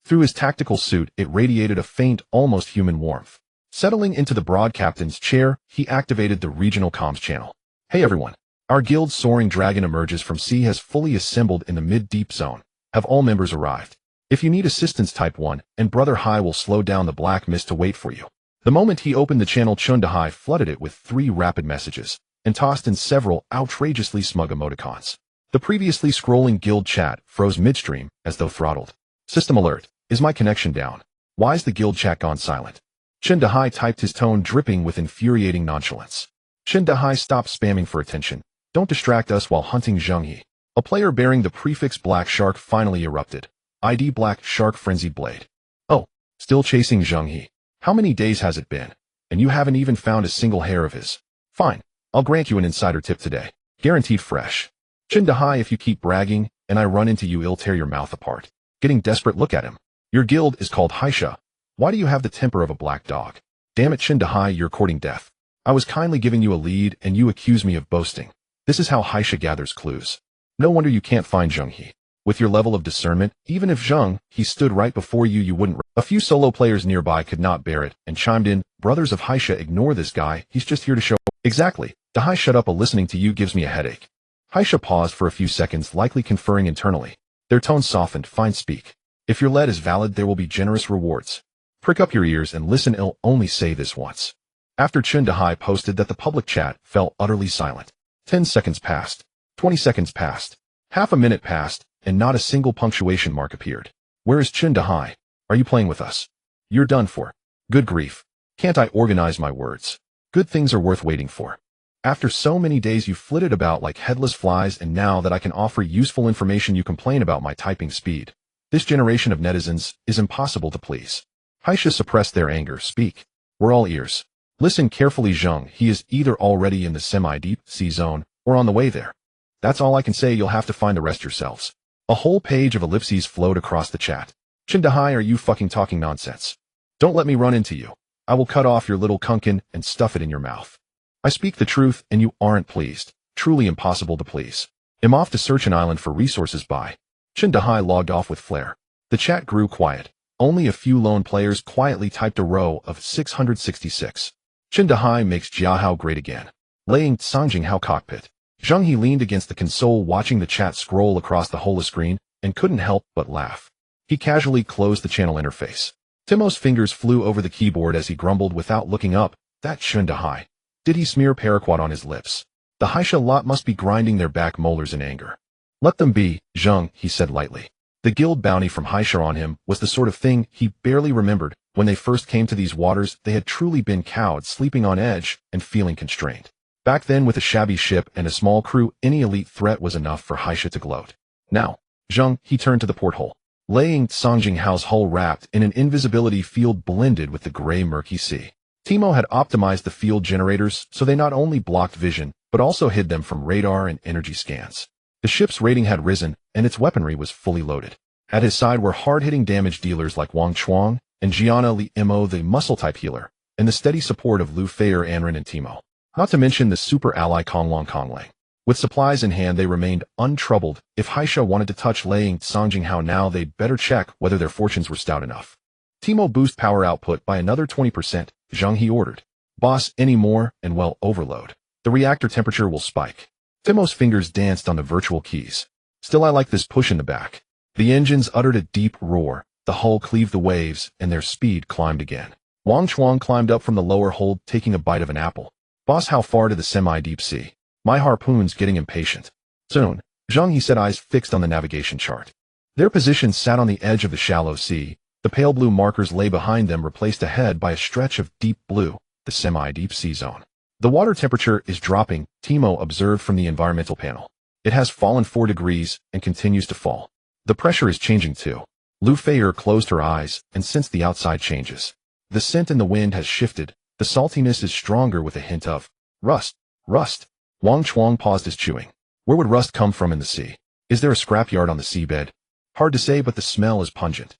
Through his tactical suit, it radiated a faint, almost human warmth. Settling into the broad captain's chair, he activated the regional comms channel. Hey everyone. Our guild's soaring dragon emerges from sea has fully assembled in the mid-deep zone. Have all members arrived? If you need assistance, type 1, and Brother Hai will slow down the black mist to wait for you. The moment he opened the channel, Hai flooded it with 3 rapid messages, and tossed in several outrageously smug emoticons. The previously scrolling guild chat froze midstream, as though throttled. System alert. Is my connection down? Why's the guild chat gone silent? Hai typed, his tone dripping with infuriating nonchalance. Hai, stop spamming for attention. Don't distract us while hunting Zheng He. A player bearing the prefix Black Shark finally erupted. ID Black Shark Frenzied Blade. Oh, still chasing Zheng He. How many days has it been? And you haven't even found a single hair of his. Fine, I'll grant you an insider tip today. Guaranteed fresh. Hai, if you keep bragging, and I run into you, I'll tear your mouth apart. Getting desperate, look at him. Your guild is called Haisha. Why do you have the temper of a black dog? Damn it, Hai, you're courting death. I was kindly giving you a lead, and you accuse me of boasting. This is how Haisha gathers clues. No wonder you can't find Zheng He. With your level of discernment, even if Zheng He stood right before you, you wouldn't. A few solo players nearby could not bear it, and chimed in, Brothers of Haisha, ignore this guy, he's just here to show. Exactly. Hai, shut up, listening to you gives me a headache. Haisha paused for a few seconds, likely conferring internally. Their tone softened, fine, speak. If your lead is valid, there will be generous rewards. Prick up your ears and listen, I'll only say this once. After Hai posted that, the public chat fell utterly silent. 10 seconds passed. 20 seconds passed. Half a minute passed, and not a single punctuation mark appeared. Where is Hai? Are you playing with us? You're done for. Good grief. Can't I organize my words? Good things are worth waiting for. After so many days you flitted about like headless flies, and now that I can offer useful information you complain about my typing speed. This generation of netizens is impossible to please. Haisha suppressed their anger. Speak. We're all ears. Listen carefully, Zheng He is either already in the semi-deep sea zone, or on the way there. That's all I can say, you'll have to find the rest yourselves. A whole page of ellipses flowed across the chat. Hai, are you fucking talking nonsense? Don't let me run into you. I will cut off your little kunkin and stuff it in your mouth. I speak the truth, and you aren't pleased. Truly impossible to please. I'm off to search an island for resources. Bye. Hai logged off with flair. The chat grew quiet. Only a few lone players quietly typed a row of 666. Hai makes Jiahao great again. Laying Songjing Hao cockpit. Zheng He leaned against the console watching the chat scroll across the whole screen, and couldn't help but laugh. He casually closed the channel interface. Timo's fingers flew over the keyboard as he grumbled without looking up. That Zheng He. Did he smear paraquat on his lips? The Haisha lot must be grinding their back molars in anger. Let them be, Zheng, he said lightly. The guild bounty from Haisha on him was the sort of thing he barely remembered. When they first came to these waters, they had truly been cowed, sleeping on edge and feeling constrained. Back then, with a shabby ship and a small crew, any elite threat was enough for Haisha to gloat. Now, Zheng, he turned to the porthole. Laying Zheng He's hull wrapped in an invisibility field blended with the gray murky sea. Timo had optimized the field generators so they not only blocked vision, but also hid them from radar and energy scans. The ship's rating had risen, and its weaponry was fully loaded. At his side were hard-hitting damage dealers like Wang Chuang and Jiana Li Mo, the muscle-type healer, and the steady support of Lu Feier, Anren, and Timo. Not to mention the super ally Konglong Kongleng. With supplies in hand, they remained untroubled. If Haisha wanted to touch Laying Zheng He now, they'd better check whether their fortunes were stout enough. Timo boost power output by another 20%, Zheng He ordered. Boss, any more, and well, overload. The reactor temperature will spike. Timo's fingers danced on the virtual keys. Still, I like this push in the back. The engines uttered a deep roar, the hull cleaved the waves, and their speed climbed again. Wang Chuang climbed up from the lower hold, taking a bite of an apple. Boss, how far to the semi-deep sea? My harpoon's getting impatient. Soon, Zheng He said, eyes fixed on the navigation chart. Their position sat on the edge of the shallow sea. The pale blue markers lay behind them, replaced ahead by a stretch of deep blue, the semi-deep sea zone. The water temperature is dropping, Timo observed from the environmental panel. It has fallen 4 degrees and continues to fall. The pressure is changing too. Lu Feier closed her eyes and sensed the outside changes. The scent in the wind has shifted. The saltiness is stronger with a hint of rust. Rust. Wang Chuang paused his chewing. Where would rust come from in the sea? Is there a scrapyard on the seabed? Hard to say, but the smell is pungent.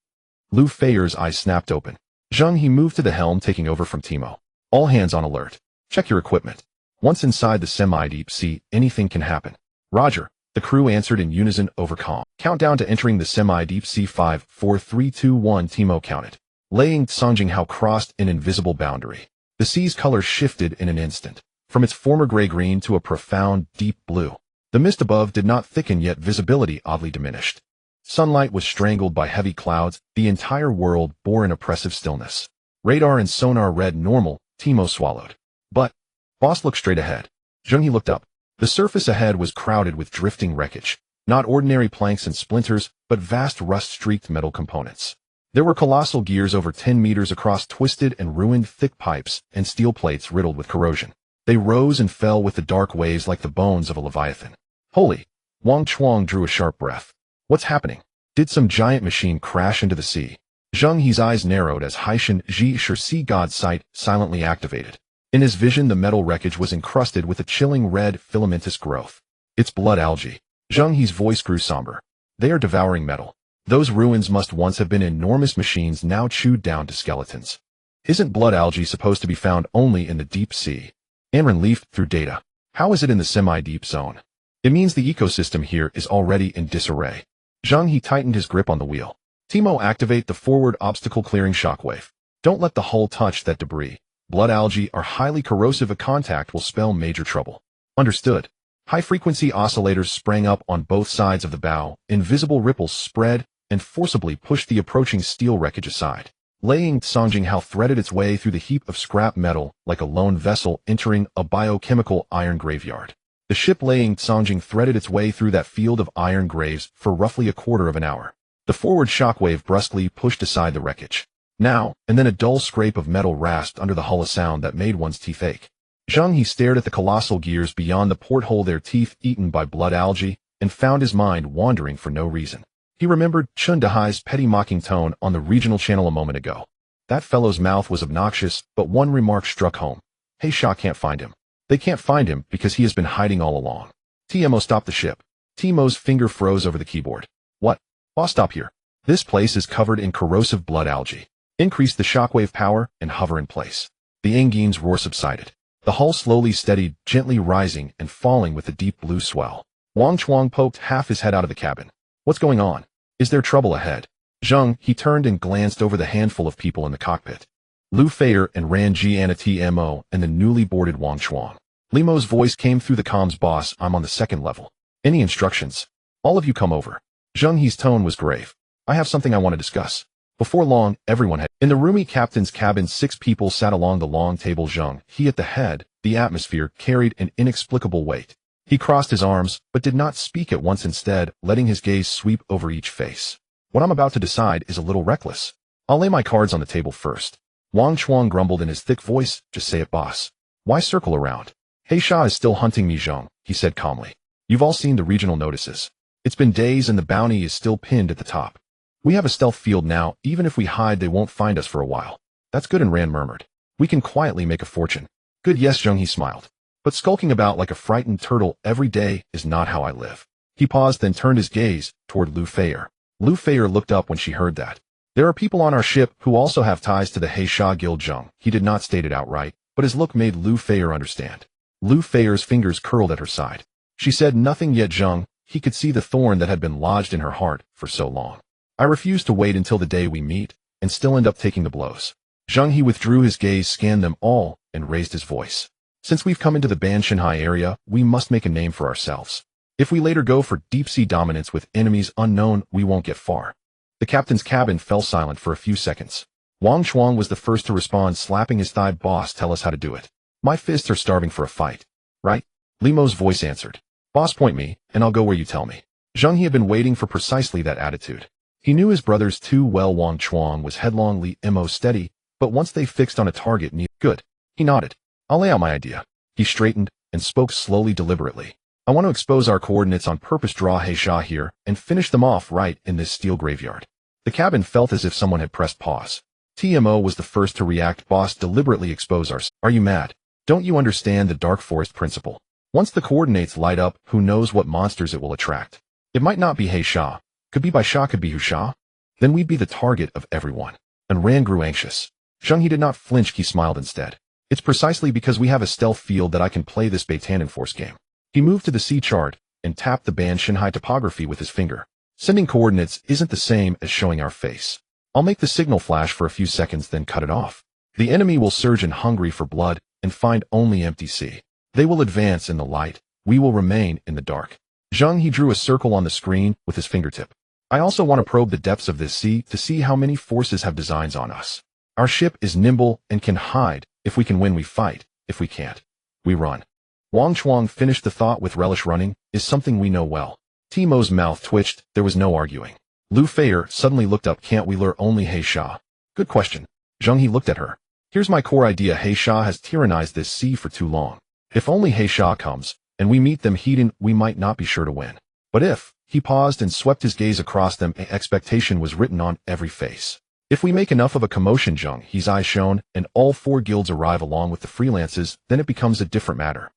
Lu Feier's eyes snapped open. Zheng He moved to the helm, taking over from Timo. All hands on alert. Check your equipment. Once inside the semi-deep sea, anything can happen. Roger. The crew answered in unison over comm. Countdown to entering the semi-deep sea. 5, 4, 3, 2, 1. Timo counted. Laying Zheng He crossed an invisible boundary. The sea's color shifted in an instant, from its former gray-green to a profound, deep blue. The mist above did not thicken, yet visibility oddly diminished. Sunlight was strangled by heavy clouds. The entire world bore an oppressive stillness. Radar and sonar read normal. Timo swallowed. But, boss, looked straight ahead. Zheng He looked up. The surface ahead was crowded with drifting wreckage, not ordinary planks and splinters, but vast rust-streaked metal components. There were colossal gears over 10 meters across, twisted and ruined, thick pipes and steel plates riddled with corrosion. They rose and fell with the dark waves like the bones of a leviathan. Holy! Wang Chuang drew a sharp breath. What's happening? Did some giant machine crash into the sea? Zheng He's eyes narrowed as Haishan Ji Shi Sea God's sight silently activated. In his vision, the metal wreckage was encrusted with a chilling red filamentous growth. It's blood algae. Zheng He's voice grew somber. They are devouring metal. Those ruins must once have been enormous machines, now chewed down to skeletons. Isn't blood algae supposed to be found only in the deep sea? Anren leafed through data. How is it in the semi-deep zone? It means the ecosystem here is already in disarray. Zheng He tightened his grip on the wheel. Timo, activate the forward obstacle clearing shockwave. Don't let the hull touch that debris. Blood algae are highly corrosive. A contact will spell major trouble. Understood. High-frequency oscillators sprang up on both sides of the bow. Invisible ripples spread and forcibly pushed the approaching steel wreckage aside. Laying Zheng He threaded its way through the heap of scrap metal like a lone vessel entering a biochemical iron graveyard. The ship Laying Zheng threaded its way through that field of iron graves for roughly a quarter of an hour. The forward shockwave brusquely pushed aside the wreckage. Now, and then a dull scrape of metal rasped under the hull, a sound that made one's teeth ache. Zheng He stared at the colossal gears beyond the porthole, their teeth eaten by blood algae, and found his mind wandering for no reason. He remembered Zheng He's petty mocking tone on the regional channel a moment ago. That fellow's mouth was obnoxious, but one remark struck home. Hey, Shaw can't find him. They can't find him because he has been hiding all along. Timo, stop the ship. Timo's finger froze over the keyboard. What? Boss, stop here. This place is covered in corrosive blood algae. Increase the shockwave power and hover in place. The engine's roar subsided. The hull slowly steadied, gently rising and falling with a deep blue swell. Wang Chuang poked half his head out of the cabin. What's going on? Is there trouble ahead? Zheng He turned and glanced over the handful of people in the cockpit. Lu Feier and Ran Jiana Tmo and the newly boarded Wang Chuang. Limo's voice came through the comms. Boss, I'm on the second level. Any instructions? All of you come over. Zheng He's tone was grave. I have something I want to discuss. Before long, everyone had. In the roomy captain's cabin, 6 people sat along the long table. Zheng He at the head. The atmosphere carried an inexplicable weight. He crossed his arms, but did not speak at once, instead letting his gaze sweep over each face. What I'm about to decide is a little reckless. I'll lay my cards on the table first. Wang Chuang grumbled in his thick voice, just say it, boss. Why circle around? He Sha is still hunting me, Zheng, he said calmly. You've all seen the regional notices. It's been days and the bounty is still pinned at the top. We have a stealth field now. Even if we hide, they won't find us for a while. That's good, and Rand murmured. We can quietly make a fortune. Good, yes, Zheng He smiled. But skulking about like a frightened turtle every day is not how I live. He paused, then turned his gaze toward Lu Feier. Lu Feier looked up when she heard that. There are people on our ship who also have ties to the He Sha Guild. Zheng He did not state it outright, but his look made Lu Feier understand. Lu Feier's fingers curled at her side. She said nothing yet. Zheng He could see the thorn that had been lodged in her heart for so long. I refuse to wait until the day we meet and still end up taking the blows. Zheng He withdrew his gaze, scanned them all, and raised his voice. Since we've come into the Ban Shanhai area, we must make a name for ourselves. If we later go for deep-sea dominance with enemies unknown, we won't get far. The captain's cabin fell silent for a few seconds. Wang Chuang was the first to respond, slapping his thigh. Boss, tell us how to do it. My fists are starving for a fight. Right? Limo's voice answered. Boss, point me, and I'll go where you tell me. Zheng He had been waiting for precisely that attitude. He knew his brothers too well. Wang Chuang was headlong, Limo steady, but once they fixed on a target, good. He nodded. I'll lay out my idea. He straightened and spoke slowly, deliberately. I want to expose our coordinates on purpose, draw He Sha here, and finish them off right in this steel graveyard. The cabin felt as if someone had pressed pause. TMO was the first to react. Boss, deliberately expose our... Are you mad? Don't you understand the Dark Forest principle? Once the coordinates light up, who knows what monsters it will attract? It might not be He Sha. Could be Bai Sha, could be Hu Sha. Then we'd be the target of everyone. And Rand grew anxious. Zheng He did not flinch. He smiled instead. It's precisely because we have a stealth field that I can play this Baitanan Force game. He moved to the sea chart and tapped the Ban Shanhai topography with his finger. Sending coordinates isn't the same as showing our face. I'll make the signal flash for a few seconds, then cut it off. The enemy will surge in, hungry for blood, and find only empty sea. They will advance in the light. We will remain in the dark. Zheng He drew a circle on the screen with his fingertip. I also want to probe the depths of this sea to see how many forces have designs on us. Our ship is nimble and can hide. If we can win, we fight. If we can't, we run. Wang Chuang finished the thought with relish. Running is something we know well. Timo's mouth twitched. There was no arguing. Lu Feier suddenly looked up. Can't we lure only He Sha? Good question. Zheng He looked at her. Here's my core idea. He Sha has tyrannized this sea for too long. If only He Sha comes, and we meet them hidden, we might not be sure to win. But if... He paused and swept his gaze across them. Expectation was written on every face. If we make enough of a commotion, Zheng He's eyes shone, and all 4 guilds arrive along with the freelances, then it becomes a different matter.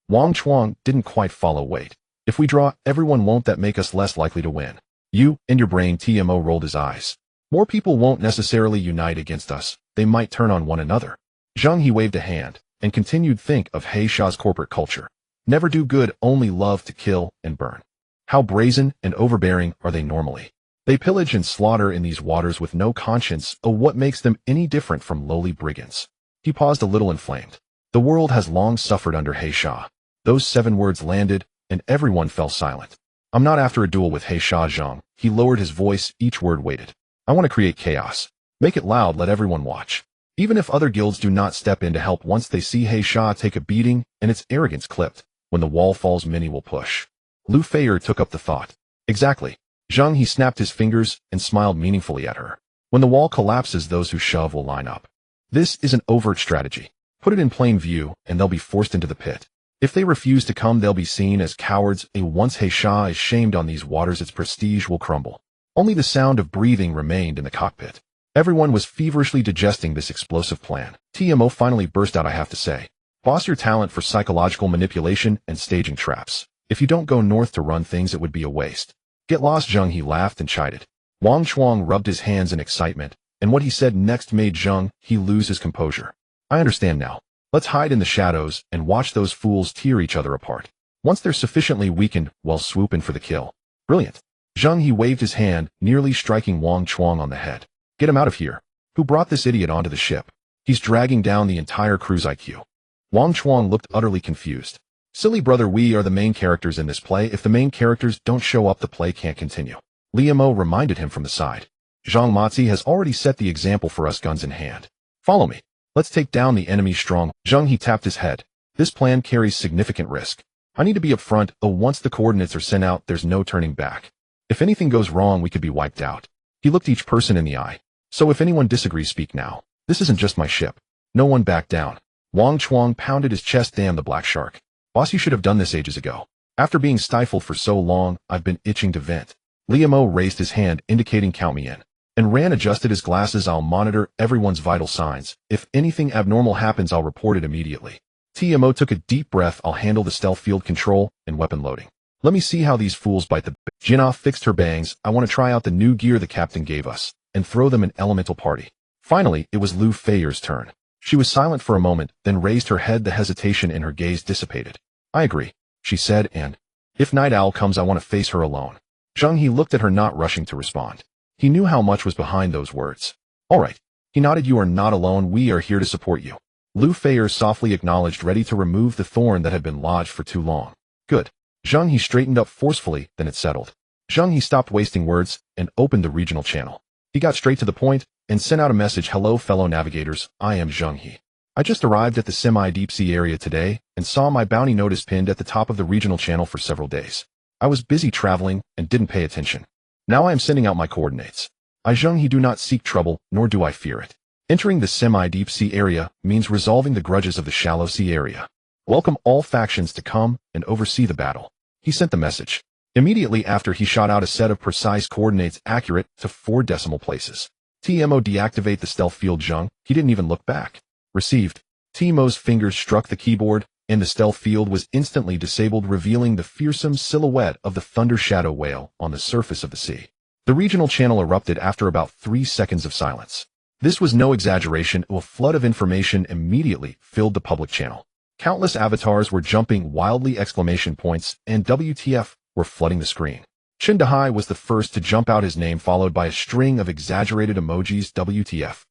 Wang Chuang didn't quite follow. Wait. If we draw, everyone, won't that make us less likely to win? You and your brain. TMO rolled his eyes. More people won't necessarily unite against us. They might turn on one another. Zheng He waved a hand and continued. Think of He Sha's corporate culture. Never do good, only love to kill and burn. How brazen and overbearing are they normally? They pillage and slaughter in these waters with no conscience. Oh, what makes them any different from lowly brigands? He paused, a little inflamed. The world has long suffered under He Sha. Those 7 words landed, and everyone fell silent. I'm not after a duel with He Sha, Zheng. He lowered his voice, each word weighted. I want to create chaos. Make it loud, let everyone watch. Even if other guilds do not step in to help, once they see He Sha take a beating and its arrogance clipped, when the wall falls, many will push. Lu Feier took up the thought. Exactly. Zheng He snapped his fingers and smiled meaningfully at her. When the wall collapses, those who shove will line up. This is an overt strategy. Put it in plain view, and they'll be forced into the pit. If they refuse to come, they'll be seen as cowards. Once He Sha is shamed on these waters, its prestige will crumble. Only the sound of breathing remained in the cockpit. Everyone was feverishly digesting this explosive plan. TMO finally burst out. I have to say, boss, your talent for psychological manipulation and staging traps. If you don't go north to run things, it would be a waste. Get lost, Zheng He laughed and chided. Wang Chuang rubbed his hands in excitement, and what he said next made Zheng He lose his composure. I understand now. Let's hide in the shadows and watch those fools tear each other apart. Once they're sufficiently weakened, we'll swoop in for the kill. Brilliant. Zheng He waved his hand, nearly striking Wang Chuang on the head. Get him out of here. Who brought this idiot onto the ship? He's dragging down the entire crew's IQ. Wang Chuang looked utterly confused. Silly brother, we are the main characters in this play. If the main characters don't show up, the play can't continue. Liamo reminded him from the side. Zhang Matzi has already set the example for us, guns in hand. Follow me. Let's take down the enemy strong. Zheng He tapped his head. This plan carries significant risk. I need to be upfront, once the coordinates are sent out, there's no turning back. If anything goes wrong, we could be wiped out. He looked each person in the eye. So if anyone disagrees, speak now. This isn't just my ship. No one back down. Wang Chuang pounded his chest. Damn the black shark. Boss, you should have done this ages ago. After being stifled for so long, I've been itching to vent. Liamo raised his hand, indicating count me in. And Ran adjusted his glasses. I'll monitor everyone's vital signs. If anything abnormal happens, I'll report it immediately. TMO took a deep breath. I'll handle the stealth field control and weapon loading. Let me see how these fools bite the bit. Jinna fixed her bangs. I want to try out the new gear the captain gave us and throw them an elemental party. Finally, it was Lu Feier's turn. She was silent for a moment, then raised her head. The hesitation in her gaze dissipated. I agree, she said, and if Night Owl comes, I want to face her alone. Zheng He looked at her, not rushing to respond. He knew how much was behind those words. All right. He nodded. You are not alone. We are here to support you. Lu Feier softly acknowledged, ready to remove the thorn that had been lodged for too long. Good. Zheng He straightened up forcefully, then it settled. Zheng He stopped wasting words and opened the regional channel. He got straight to the point and sent out a message. Hello, fellow navigators. I am Zheng He. I just arrived at the semi-deep sea area today and saw my bounty notice pinned at the top of the regional channel for several days. I was busy traveling and didn't pay attention. Now I am sending out my coordinates. I, Zheng He, do not seek trouble, nor do I fear it. Entering the semi-deep sea area means resolving the grudges of the shallow sea area. Welcome all factions to come and oversee the battle. He sent the message. Immediately after, he shot out a set of precise coordinates accurate to 4 decimal places. TMO, deactivate the stealth field. Zheng He didn't even look back. Received. TMO's fingers struck the keyboard, and the stealth field was instantly disabled, revealing the fearsome silhouette of the thunder shadow whale on the surface of the sea. The regional channel erupted after about 3 seconds of silence. This was no exaggeration. A flood of information immediately filled the public channel. Countless avatars were jumping wildly, exclamation points, and WTF were flooding the screen. Zheng He was the first to jump out, his name followed by a string of exaggerated emojis. WTF.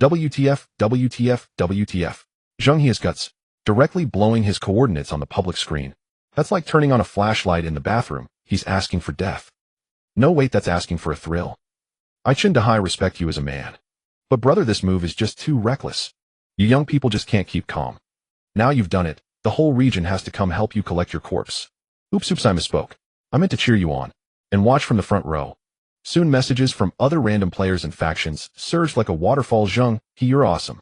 WTF, WTF, WTF. Zheng He has guts. Directly blowing his coordinates on the public screen. That's like turning on a flashlight in the bathroom. He's asking for death. No, wait, that's asking for a thrill. I, Zheng He, respect you as a man. But brother, this move is just too reckless. You young people just can't keep calm. Now you've done it, the whole region has to come help you collect your corpse. Oops, I misspoke. I meant to cheer you on. And watch from the front row. Soon messages from other random players and factions surged like a waterfall. Zheng He, you're awesome.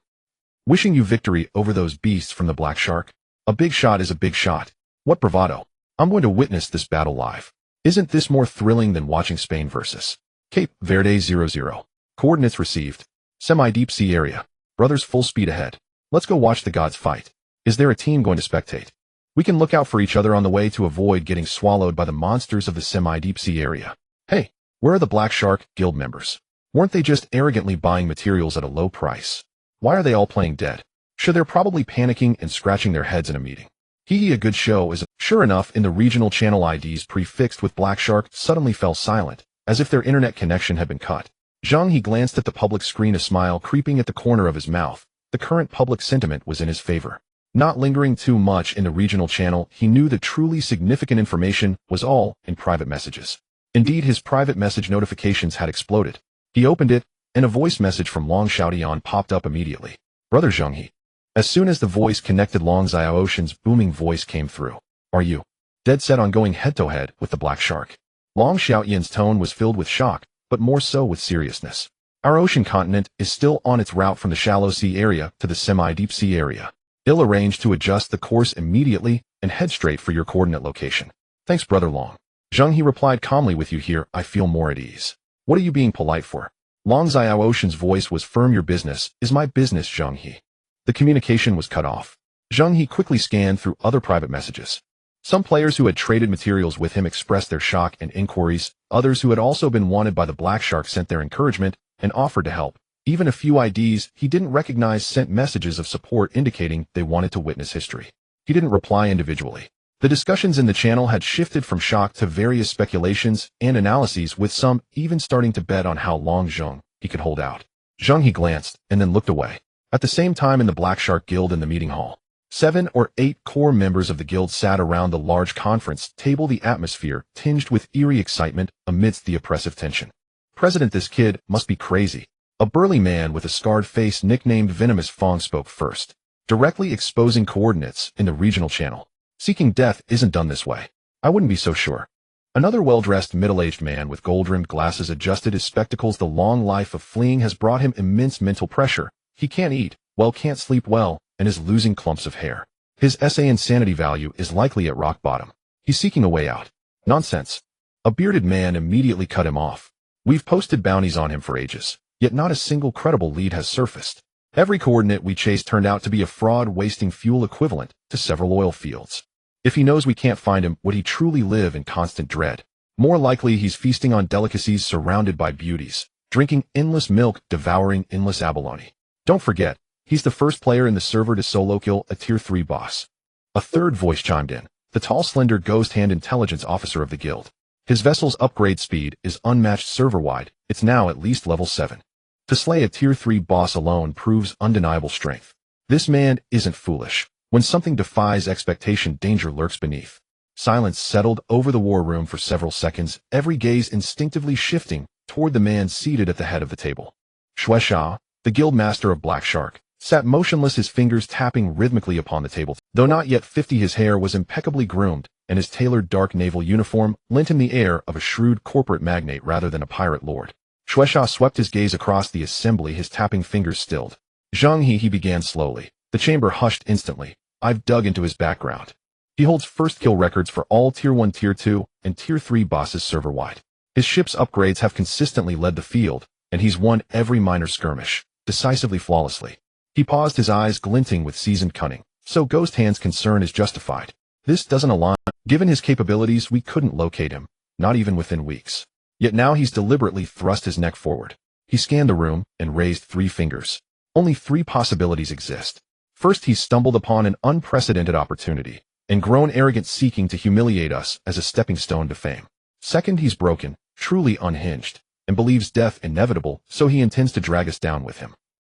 Wishing you victory over those beasts from the Black Shark. A big shot is a big shot. What bravado. I'm going to witness this battle live. Isn't this more thrilling than watching Spain versus Cape Verde 00? Coordinates received. Semi-deep sea area. Brothers, full speed ahead. Let's go watch the gods fight. Is there a team going to spectate? We can look out for each other on the way to avoid getting swallowed by the monsters of the semi-deep sea area. Hey, where are the Black Shark Guild members? Weren't they just arrogantly buying materials at a low price? Why are they all playing dead? Sure, they're probably panicking and scratching their heads in a meeting. A good show is. Sure enough, in the regional channel, IDs prefixed with Black Shark suddenly fell silent, as if their internet connection had been cut. Zheng He glanced at the public screen, a smile creeping at the corner of his mouth. The current public sentiment was in his favor. Not lingering too much in the regional channel, he knew the truly significant information was all in private messages. Indeed, his private message notifications had exploded. He opened it, and a voice message from Long Xiaodian popped up immediately. Brother Zheng He. As soon as the voice connected, Long Xiaoshan's booming voice came through. Are you dead set on going head-to-head with the Black Shark? Long Xiaoyan's tone was filled with shock, but more so with seriousness. Our ocean continent is still on its route from the shallow sea area to the semi-deep sea area. I'll arrange to adjust the course immediately and head straight for your coordinate location. Thanks, Brother Long. Zheng He replied calmly, with you here, I feel more at ease. What are you being polite for? Long Xiaoshan's voice was firm. Your business is my business, Zheng He. The communication was cut off. Zheng He quickly scanned through other private messages. Some players who had traded materials with him expressed their shock and inquiries. Others who had also been wanted by the Black Shark sent their encouragement and offered to help. Even a few IDs he didn't recognize sent messages of support indicating they wanted to witness history. He didn't reply individually. The discussions in the channel had shifted from shock to various speculations and analyses, with some even starting to bet on how long Zheng He could hold out. Zheng He glanced and then looked away. At the same time, in the Black Shark Guild in the meeting hall, 7 or 8 core members of the guild sat around the large conference table, the atmosphere tinged with eerie excitement amidst the oppressive tension. President, this kid must be crazy. A burly man with a scarred face nicknamed Venomous Fong spoke first, directly exposing coordinates in the regional channel. Seeking death isn't done this way. I wouldn't be so sure. Another well-dressed middle-aged man with gold-rimmed glasses adjusted his spectacles. The long life of fleeing has brought him immense mental pressure. He can't eat well, can't sleep well, and is losing clumps of hair. His SA insanity value is likely at rock bottom. He's seeking a way out. Nonsense. A bearded man immediately cut him off. We've posted bounties on him for ages, yet not a single credible lead has surfaced. Every coordinate we chased turned out to be a fraud, wasting fuel equivalent to several oil fields. If he knows we can't find him, would he truly live in constant dread? More likely he's feasting on delicacies surrounded by beauties, drinking endless milk, devouring endless abalone. Don't forget, he's the first player in the server to solo kill a Tier 3 boss. A third voice chimed in, the tall, slender ghost hand intelligence officer of the guild. His vessel's upgrade speed is unmatched server-wide. It's now at least level 7. To slay a Tier 3 boss alone proves undeniable strength. This man isn't foolish. When something defies expectation, danger lurks beneath. Silence settled over the war room for several seconds, every gaze instinctively shifting toward the man seated at the head of the table. Shueisha, the guild master of Black Shark, sat motionless, his fingers tapping rhythmically upon the table. Though not yet 50, his hair was impeccably groomed, and his tailored dark naval uniform lent him the air of a shrewd corporate magnate rather than a pirate lord. Shueisha swept his gaze across the assembly, his tapping fingers stilled. Zheng He began slowly. The chamber hushed instantly. I've dug into his background. He holds first kill records for all Tier 1, Tier 2, and Tier 3 bosses server-wide. His ship's upgrades have consistently led the field, and he's won every minor skirmish, decisively, flawlessly. He paused, his eyes glinting with seasoned cunning. So Ghost Hand's concern is justified. This doesn't align. Given his capabilities, we couldn't locate him, not even within weeks. Yet now he's deliberately thrust his neck forward. He scanned the room and raised 3 fingers. Only 3 possibilities exist. First, he's stumbled upon an unprecedented opportunity and grown arrogant, seeking to humiliate us as a stepping stone to fame. Second, he's broken, truly unhinged, and believes death inevitable, so he intends to drag us down with him.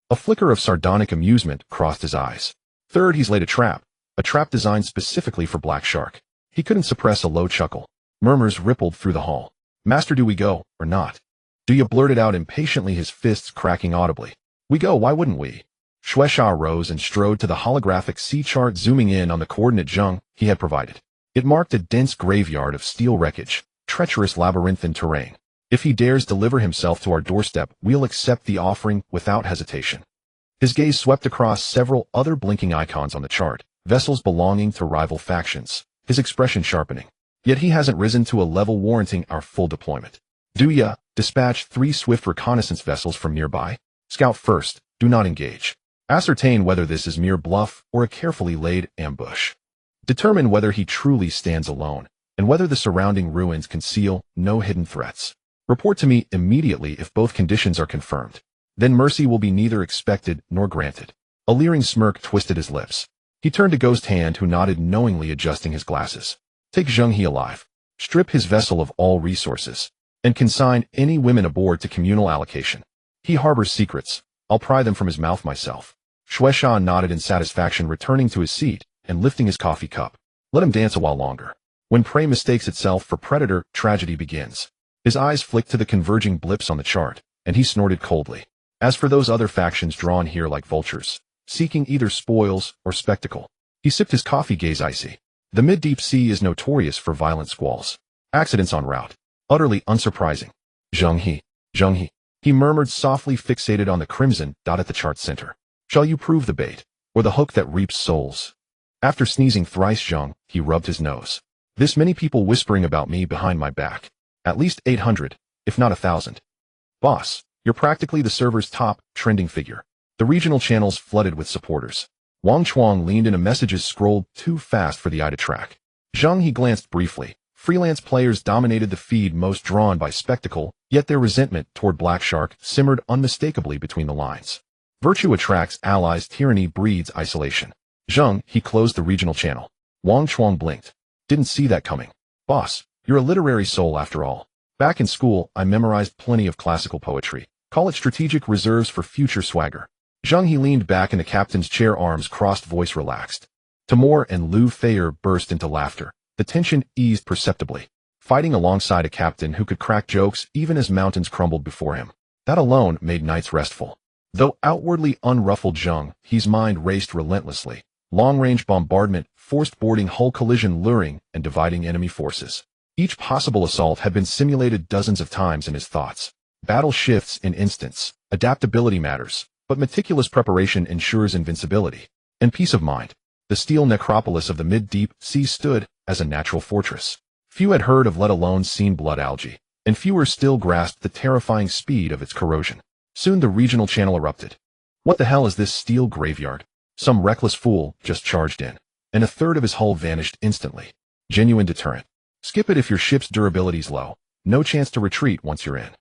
A flicker of sardonic amusement crossed his eyes. Third, he's laid a trap designed specifically for Black Shark. He couldn't suppress a low chuckle. Murmurs rippled through the hall. Master, do we go, or not? Do you? Blurted out impatiently, his fists cracking audibly. We go, why wouldn't we? Shueisha rose and strode to the holographic sea chart, zooming in on the coordinate Zheng he had provided. It marked a dense graveyard of steel wreckage, treacherous labyrinthine terrain. If he dares deliver himself to our doorstep, we'll accept the offering without hesitation. His gaze swept across several other blinking icons on the chart, vessels belonging to rival factions, his expression sharpening. Yet he hasn't risen to a level warranting our full deployment. Do ya? Dispatch 3 swift reconnaissance vessels from nearby. Scout first, do not engage. Ascertain whether this is mere bluff or a carefully laid ambush. Determine whether he truly stands alone, and whether the surrounding ruins conceal no hidden threats. Report to me immediately if both conditions are confirmed. Then mercy will be neither expected nor granted. A leering smirk twisted his lips. He turned to Ghost Hand, who nodded knowingly, adjusting his glasses. Take Zheng He alive. Strip his vessel of all resources, and consign any women aboard to communal allocation. He harbors secrets. I'll pry them from his mouth myself. Shueisha nodded in satisfaction, returning to his seat and lifting his coffee cup. Let him dance a while longer. When prey mistakes itself for predator, tragedy begins. His eyes flicked to the converging blips on the chart, and he snorted coldly. As for those other factions drawn here like vultures, seeking either spoils or spectacle. He sipped his coffee, gaze icy. The mid-deep sea is notorious for violent squalls. Accidents en route. Utterly unsurprising. Zheng He, he murmured softly, fixated on the crimson dot at the chart's center. Shall you prove the bait, or the hook that reaps souls? After sneezing thrice, Zheng He rubbed his nose. This many people whispering about me behind my back. At least 800, if not 1,000. Boss, you're practically the server's top trending figure. The regional channels flooded with supporters. Wang Chuang leaned in, a messages scrolled too fast for the eye to track. Zheng He glanced briefly. Freelance players dominated the feed, most drawn by spectacle, yet their resentment toward Black Shark simmered unmistakably between the lines. Virtue attracts allies, tyranny breeds isolation. Zheng He closed the regional channel. Wang Chuang blinked. Didn't see that coming. Boss, you're a literary soul after all. Back in school, I memorized plenty of classical poetry. Call it strategic reserves for future swagger. Zheng He leaned back in the captain's chair, arms crossed, voice relaxed. Timur and Lu Feier burst into laughter. The tension eased perceptibly. Fighting alongside a captain who could crack jokes even as mountains crumbled before him. That alone made nights restful. Though outwardly unruffled Zheng He's mind raced relentlessly. Long-range bombardment, forced boarding, hull collision, luring and dividing enemy forces. Each possible assault had been simulated dozens of times in his thoughts. Battle shifts in instants. Adaptability matters, but meticulous preparation ensures invincibility. And peace of mind. The steel necropolis of the mid-deep sea stood as a natural fortress. Few had heard of, let alone seen, blood algae, and fewer still grasped the terrifying speed of its corrosion. Soon the regional channel erupted. What the hell is this steel graveyard? Some reckless fool just charged in, and a third of his hull vanished instantly. Genuine deterrent. Skip it if your ship's durability's low. No chance to retreat once you're in.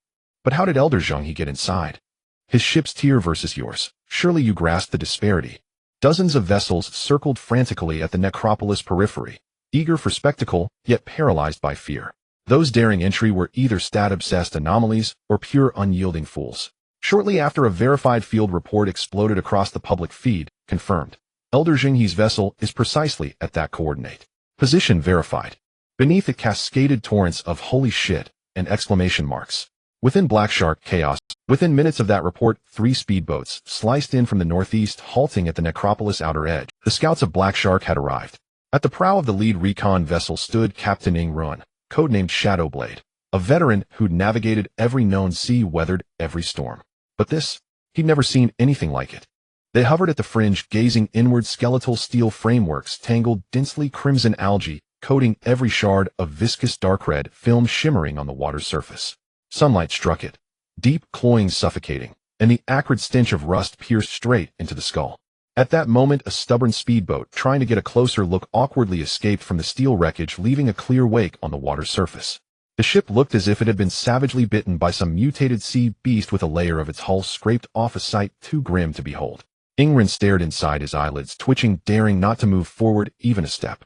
But how did Elder Zheng He get inside? His ship's tier versus yours. Surely you grasp the disparity. Dozens of vessels circled frantically at the necropolis periphery, eager for spectacle, yet paralyzed by fear. Those daring entry were either stat-obsessed anomalies or pure unyielding fools. Shortly after, a verified field report exploded across the public feed, confirmed. Elder Zheng He's vessel is precisely at that coordinate. Position verified. Beneath it cascaded torrents of "holy shit" and exclamation marks. Within Black Shark chaos, within minutes of that report, 3 speedboats sliced in from the northeast, halting at the necropolis outer edge. The scouts of Black Shark had arrived. At the prow of the lead recon vessel stood Captain Ing Run, codenamed Shadowblade, a veteran who'd navigated every known sea, weathered every storm. But this, he'd never seen anything like it. They hovered at the fringe, gazing inward. Skeletal steel frameworks, tangled densely crimson algae, coating every shard of viscous dark red film shimmering on the water's surface. Sunlight struck it, deep, cloying, suffocating, and the acrid stench of rust pierced straight into the skull. At that moment, a stubborn speedboat, trying to get a closer look, awkwardly escaped from the steel wreckage, leaving a clear wake on the water's surface. The ship looked as if it had been savagely bitten by some mutated sea beast, with a layer of its hull scraped off, a sight too grim to behold. Ingrid stared inside, his eyelids twitching, daring not to move forward even a step.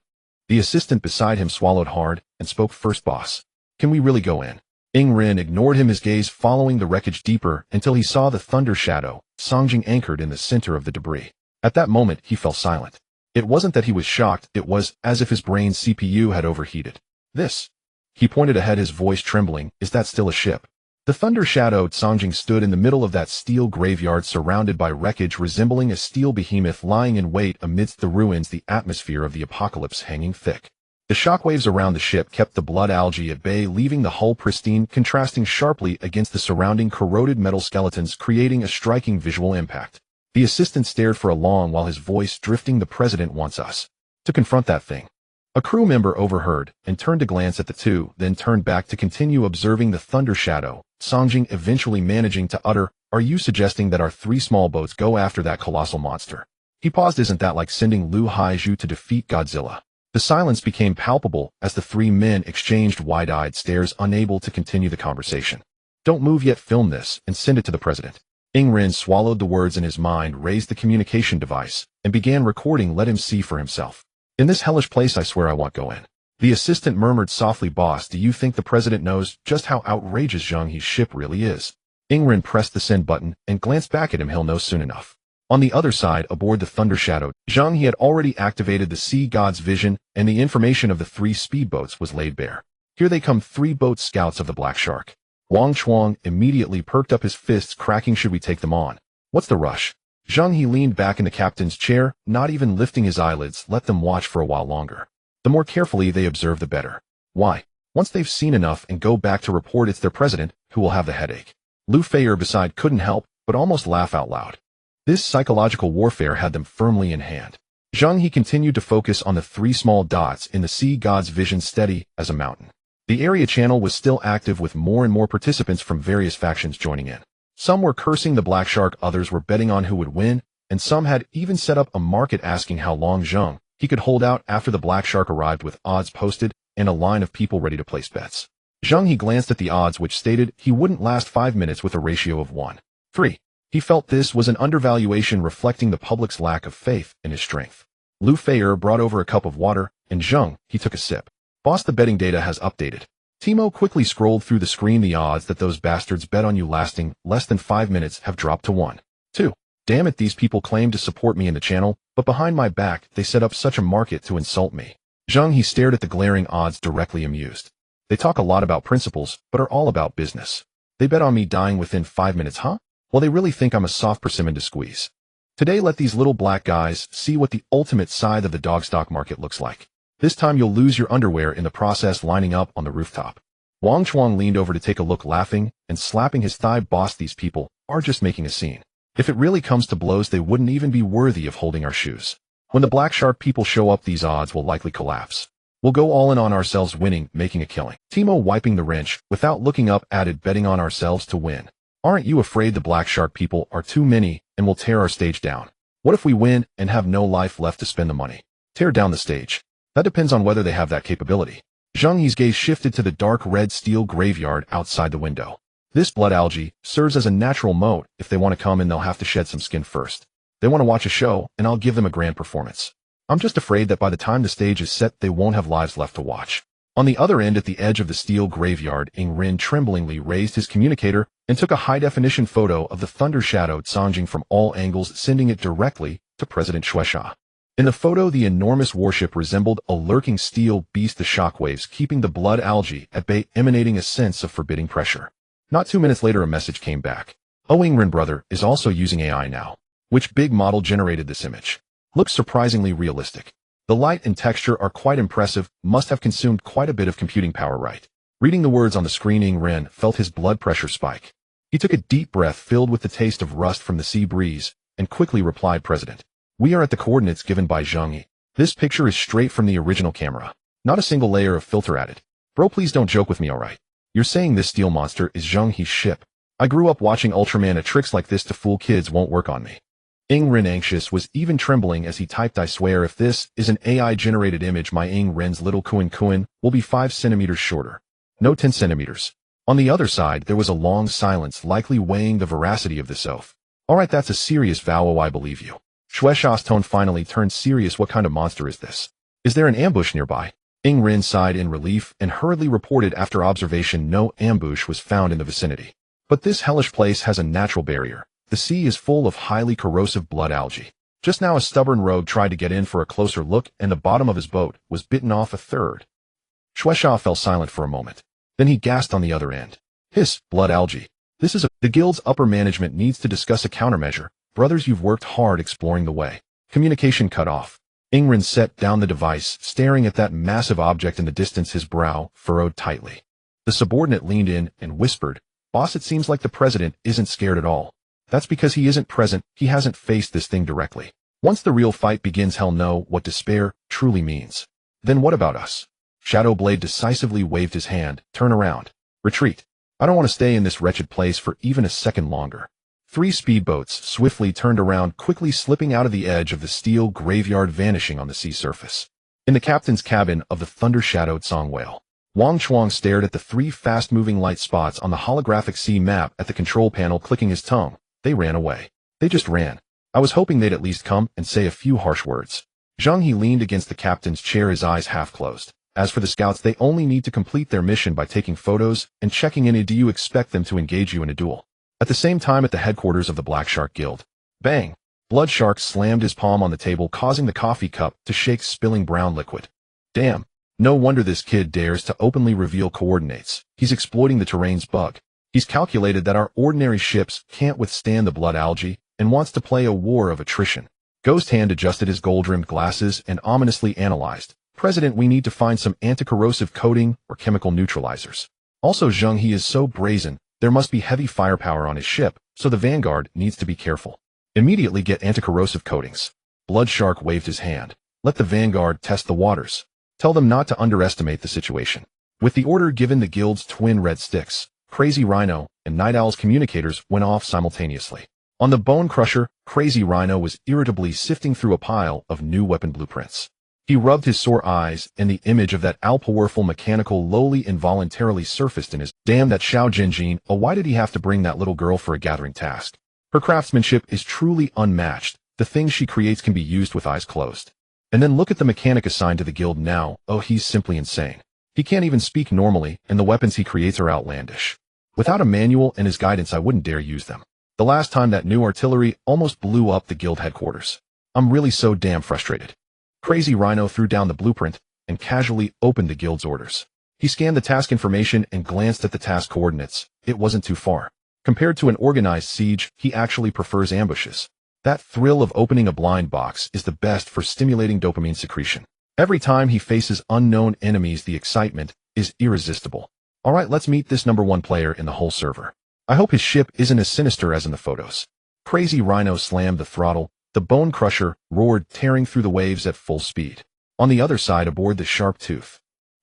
The assistant beside him swallowed hard and spoke first. "Boss, can we really go in?" Ingrid ignored him, his gaze following the wreckage deeper until he saw the thunder shadow, Songjing, anchored in the center of the debris. At that moment, he fell silent. It wasn't that he was shocked, it was as if his brain's CPU had overheated. "This," he pointed ahead, his voice trembling, "is that still a ship?" The thunder-shadowed Songjing stood in the middle of that steel graveyard, surrounded by wreckage, resembling a steel behemoth lying in wait amidst the ruins, the atmosphere of the apocalypse hanging thick. The shockwaves around the ship kept the blood algae at bay, leaving the hull pristine, contrasting sharply against the surrounding corroded metal skeletons, creating a striking visual impact. The assistant stared for a long while, his voice drifting. "The president wants us to confront that thing." A crew member overheard and turned to glance at the two, then turned back to continue observing the thunder shadow. Songjing eventually managing to utter, "Are you suggesting that our 3 small boats go after that colossal monster?" He paused. "Isn't that like sending Lu Haizhu to defeat Godzilla?" The silence became palpable as the 3 men exchanged wide-eyed stares, unable to continue the conversation. "Don't move yet. Film this and send it to the president." Ingrid swallowed the words in his mind, raised the communication device, and began recording. "Let him see for himself. In this hellish place, I swear I won't go in." The assistant murmured softly, "Boss, do you think the president knows just how outrageous Zheng He's ship really is?" Ingrid pressed the send button and glanced back at him. "He'll know soon enough." On the other side, aboard the Thunder Shadow, Zheng He had already activated the Sea God's vision, and the information of the 3 speedboats was laid bare. "Here they come, 3 boat scouts of the Black Shark." Wang Chuang immediately perked up, his fists cracking. "Should we take them on? What's the rush?" Zheng He leaned back in the captain's chair, not even lifting his eyelids. "Let them watch for a while longer. The more carefully they observe, the better." "Why?" "Once they've seen enough and go back to report, it's their president who will have the headache." Lu Feier beside couldn't help but almost laugh out loud. This psychological warfare had them firmly in hand. Zheng He continued to focus on the 3 small dots in the Sea God's vision, steady as a mountain. The area channel was still active, with more and more participants from various factions joining in. Some were cursing the Black Shark, others were betting on who would win, and some had even set up a market asking how long Zheng He could hold out after the Black Shark arrived, with odds posted and a line of people ready to place bets. Zheng He glanced at the odds, which stated he wouldn't last 5 minutes with a ratio of 1:3. He felt this was an undervaluation, reflecting the public's lack of faith in his strength. Lu Feier brought over a cup of water, and Zheng He took a sip. "Boss, the betting data has updated." Timo quickly scrolled through the screen. "The odds that those bastards bet on you lasting less than 5 minutes have dropped to 1:2. Damn it, these people claim to support me in the channel, but behind my back, they set up such a market to insult me. Zheng He stared at the glaring odds directly amused. They talk a lot about principles, but are all about business. They bet on me dying within 5 minutes, huh? Well, they really think I'm a soft persimmon to squeeze. Today, let these little black guys see what the ultimate side of the dog stock market looks like. This time you'll lose your underwear in the process lining up on the rooftop. Wang Chuang leaned over to take a look, laughing and slapping his thigh. Boss, these people are just making a scene. If it really comes to blows, they wouldn't even be worthy of holding our shoes. When the black shark people show up, these odds will likely collapse. We'll go all in on ourselves winning, making a killing. Timo, wiping the wrench, without looking up, added, betting on ourselves to win. Aren't you afraid the black shark people are too many and will tear our stage down? What if we win and have no life left to spend the money? Tear down the stage. That depends on whether they have that capability. Zheng He's gaze shifted to the dark red steel graveyard outside the window. This blood algae serves as a natural moat. If they want to come in, they'll have to shed some skin first. They want to watch a show, and I'll give them a grand performance. I'm just afraid that by the time the stage is set, they won't have lives left to watch. On the other end, at the edge of the steel graveyard, Ing Rin tremblingly raised his communicator and took a high-definition photo of the thunder-shadowed Sanjing from all angles, sending it directly to President Shueisha. In the photo, the enormous warship resembled a lurking steel beast, the shockwaves keeping the blood algae at bay, emanating a sense of forbidding pressure. Not 2 minutes later, a message came back. Oh, Ing Rin brother is also using AI now. Which big model generated this image? Looks surprisingly realistic. The light and texture are quite impressive, must have consumed quite a bit of computing power, right? Reading the words on the screen, Ing Rin felt his blood pressure spike. He took a deep breath filled with the taste of rust from the sea breeze, and quickly replied, President, we are at the coordinates given by Zheng He. This picture is straight from the original camera. Not a single layer of filter added. Bro, please don't joke with me, alright? You're saying this steel monster is Zheng He's ship? I grew up watching Ultraman, and tricks like this to fool kids won't work on me. Ing Rin, anxious, was even trembling as he typed, I swear if this is an AI-generated image, my Ing Rin's little Kuan will be 5 centimeters shorter. No 10 centimeters. On the other side, there was a long silence, likely weighing the veracity of this oath. Alright, that's a serious vow, oh I believe you. Shueisha's tone finally turned serious. What kind of monster is this? Is there an ambush nearby? Ing Rin sighed in relief and hurriedly reported after observation no ambush was found in the vicinity. But this hellish place has a natural barrier. The sea is full of highly corrosive blood algae. Just now a stubborn rogue tried to get in for a closer look, and the bottom of his boat was bitten off a third. Shueisha fell silent for a moment. Then he gasped on the other end. Hiss, blood algae. This is the guild's upper management needs to discuss a countermeasure. Brothers, you've worked hard exploring the way. Communication cut off. Ing Rin set down the device, staring at that massive object in the distance, his brow furrowed tightly. The subordinate leaned in and whispered, Boss, it seems like the president isn't scared at all. That's because he isn't present, he hasn't faced this thing directly. Once the real fight begins, he'll know what despair truly means. Then what about us? Shadowblade decisively waved his hand. Turn around. Retreat. I don't want to stay in this wretched place for even a second longer. 3 speedboats swiftly turned around, quickly slipping out of the edge of the steel graveyard, vanishing on the sea surface. In the captain's cabin of the thunder-shadowed Song Whale, Wang Chuang stared at the 3 fast-moving light spots on the holographic sea map at the control panel, clicking his tongue. They ran away. They just ran. I was hoping they'd at least come and say a few harsh words. Zheng He leaned against the captain's chair, his eyes half closed. As for the scouts, they only need to complete their mission by taking photos and checking in. Do you expect them to engage you in a duel? At the same time, at the headquarters of the Black Shark Guild. Bang! Blood Shark slammed his palm on the table, causing the coffee cup to shake, spilling brown liquid. Damn. No wonder this kid dares to openly reveal coordinates. He's exploiting the terrain's bug. He's calculated that our ordinary ships can't withstand the blood algae and wants to play a war of attrition. Ghost Hand adjusted his gold-rimmed glasses and ominously analyzed. President, we need to find some anti-corrosive coating or chemical neutralizers. Also, Zheng He is so brazen, there must be heavy firepower on his ship, so the Vanguard needs to be careful. Immediately get anti-corrosive coatings. Blood Shark waved his hand. Let the Vanguard test the waters. Tell them not to underestimate the situation. With the order given, the guild's twin red sticks, Crazy Rhino, and Night Owl's communicators went off simultaneously. On the Bone Crusher, Crazy Rhino was irritably sifting through a pile of new weapon blueprints. He rubbed his sore eyes, and the image of that all-powerful mechanical lowly involuntarily surfaced in his. Damn that Xiao Jinjin, why did he have to bring that little girl for a gathering task? Her craftsmanship is truly unmatched. The things she creates can be used with eyes closed. And then look at the mechanic assigned to the guild now. Oh, he's simply insane. He can't even speak normally, and the weapons he creates are outlandish. Without a manual and his guidance, I wouldn't dare use them. The last time that new artillery almost blew up the guild headquarters. I'm really so damn frustrated. Crazy Rhino threw down the blueprint and casually opened the guild's orders. He scanned the task information and glanced at the task coordinates. It wasn't too far. Compared to an organized siege, he actually prefers ambushes. That thrill of opening a blind box is the best for stimulating dopamine secretion. Every time he faces unknown enemies, the excitement is irresistible. Alright, let's meet this number 1 player in the whole server. I hope his ship isn't as sinister as in the photos. Crazy Rhino slammed the throttle. The Bone Crusher roared, tearing through the waves at full speed. On the other side, aboard the Sharp Tooth,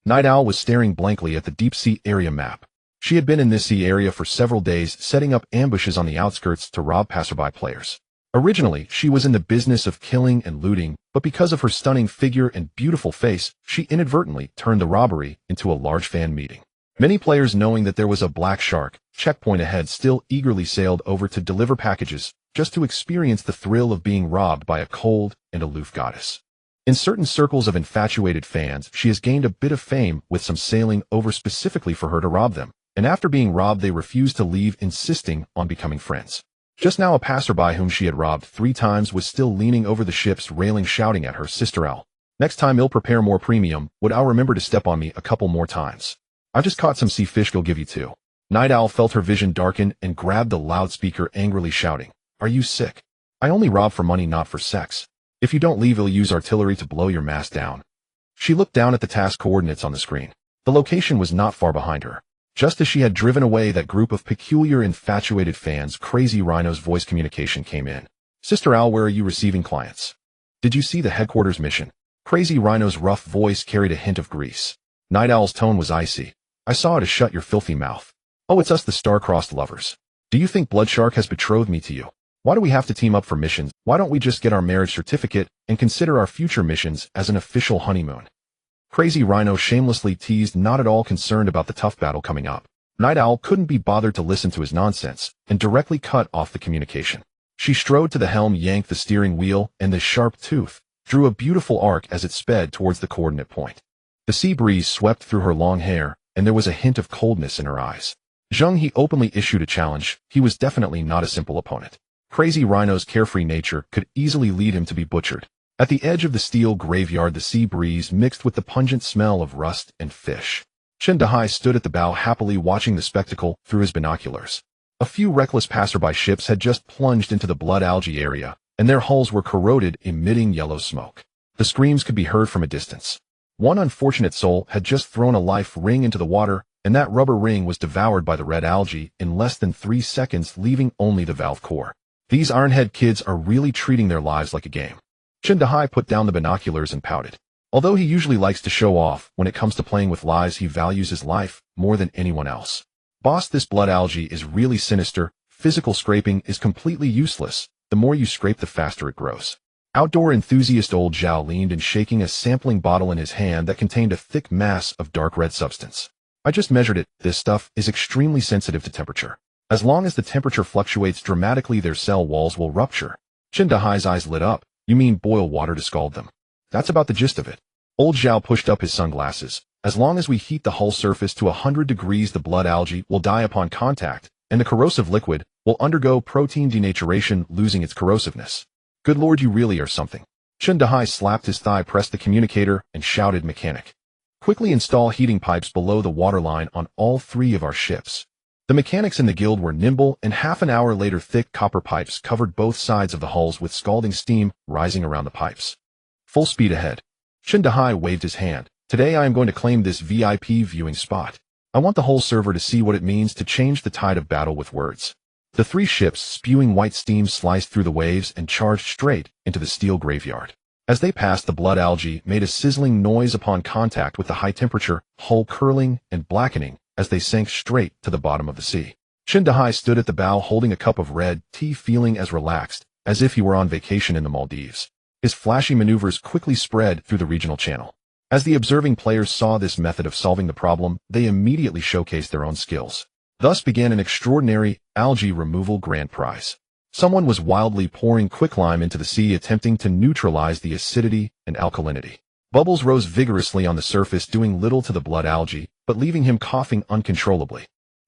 Night Owl was staring blankly at the deep sea area map. She had been in this sea area for several days, setting up ambushes on the outskirts to rob passerby players. Originally, she was in the business of killing and looting, but because of her stunning figure and beautiful face, she inadvertently turned the robbery into a large fan meeting. Many players, knowing that there was a black shark checkpoint ahead, still eagerly sailed over to deliver packages, just to experience the thrill of being robbed by a cold and aloof goddess. In certain circles of infatuated fans, she has gained a bit of fame, with some sailing over specifically for her to rob them, and after being robbed they refuse to leave, insisting on becoming friends. Just now, a passerby whom she had robbed 3 times was still leaning over the ship's railing, shouting at her, "Sister Owl, next time you'll prepare more premium. Would Owl remember to step on me a couple more times? I just caught some sea fish, go give you 2. Night Owl felt her vision darken and grabbed the loudspeaker, angrily shouting, "Are you sick? I only rob for money, not for sex. If you don't leave, he'll use artillery to blow your mast down." She looked down at the task coordinates on the screen. The location was not far behind her. Just as she had driven away that group of peculiar infatuated fans, Crazy Rhino's voice communication came in. "Sister Owl, where are you receiving clients? Did you see the headquarters mission?" Crazy Rhino's rough voice carried a hint of grease. Night Owl's tone was icy. "I saw it, to shut your filthy mouth. Oh, it's us, the star-crossed lovers. Do you think Bloodshark has betrothed me to you? Why do we have to team up for missions? Why don't we just get our marriage certificate and consider our future missions as an official honeymoon?" Crazy Rhino shamelessly teased, not at all concerned about the tough battle coming up. Night Owl couldn't be bothered to listen to his nonsense and directly cut off the communication. She strode to the helm, yanked the steering wheel, and the Sharp Tooth drew a beautiful arc as it sped towards the coordinate point. The sea breeze swept through her long hair, and there was a hint of coldness in her eyes. Zheng He openly issued a challenge. He was definitely not a simple opponent. Crazy Rhino's carefree nature could easily lead him to be butchered. At the edge of the steel graveyard, the sea breeze mixed with the pungent smell of rust and fish. Zheng He stood at the bow, happily watching the spectacle through his binoculars. A few reckless passerby ships had just plunged into the blood algae area, and their hulls were corroded, emitting yellow smoke. The screams could be heard from a distance. One unfortunate soul had just thrown a life ring into the water, and that rubber ring was devoured by the red algae in less than 3 seconds, leaving only the valve core. These Ironhead kids are really treating their lives like a game. Zheng He put down the binoculars and pouted. Although he usually likes to show off, when it comes to playing with lives, he values his life more than anyone else. "Boss, this blood algae is really sinister. Physical scraping is completely useless. The more you scrape, the faster it grows." Outdoor enthusiast Old Zhao leaned in, shaking a sampling bottle in his hand that contained a thick mass of dark red substance. "I just measured it. This stuff is extremely sensitive to temperature. As long as the temperature fluctuates dramatically, their cell walls will rupture." Zheng He's eyes lit up. "You mean boil water to scald them?" "That's about the gist of it." Old Zhao pushed up his sunglasses. "As long as we heat the hull surface to 100 degrees, the blood algae will die upon contact, and the corrosive liquid will undergo protein denaturation, losing its corrosiveness." "Good lord, you really are something." Zheng He slapped his thigh, pressed the communicator, and shouted, "Mechanic, quickly install heating pipes below the waterline on all 3 of our ships." The mechanics in the guild were nimble, and half an hour later thick copper pipes covered both sides of the hulls, with scalding steam rising around the pipes. Full speed ahead. Zheng He waved his hand. "Today I am going to claim this VIP viewing spot. I want the whole server to see what it means to change the tide of battle with words." The 3 ships, spewing white steam, sliced through the waves and charged straight into the steel graveyard. As they passed, the blood algae made a sizzling noise upon contact with the high temperature hull, curling and blackening as they sank straight to the bottom of the sea. Zheng He stood at the bow, holding a cup of red tea, feeling as relaxed as if he were on vacation in the Maldives. His flashy maneuvers quickly spread through the regional channel. As the observing players saw this method of solving the problem, they immediately showcased their own skills. Thus began an extraordinary algae removal grand prize. Someone was wildly pouring quicklime into the sea, attempting to neutralize the acidity and alkalinity. Bubbles rose vigorously on the surface, doing little to the blood algae, but leaving him coughing uncontrollably.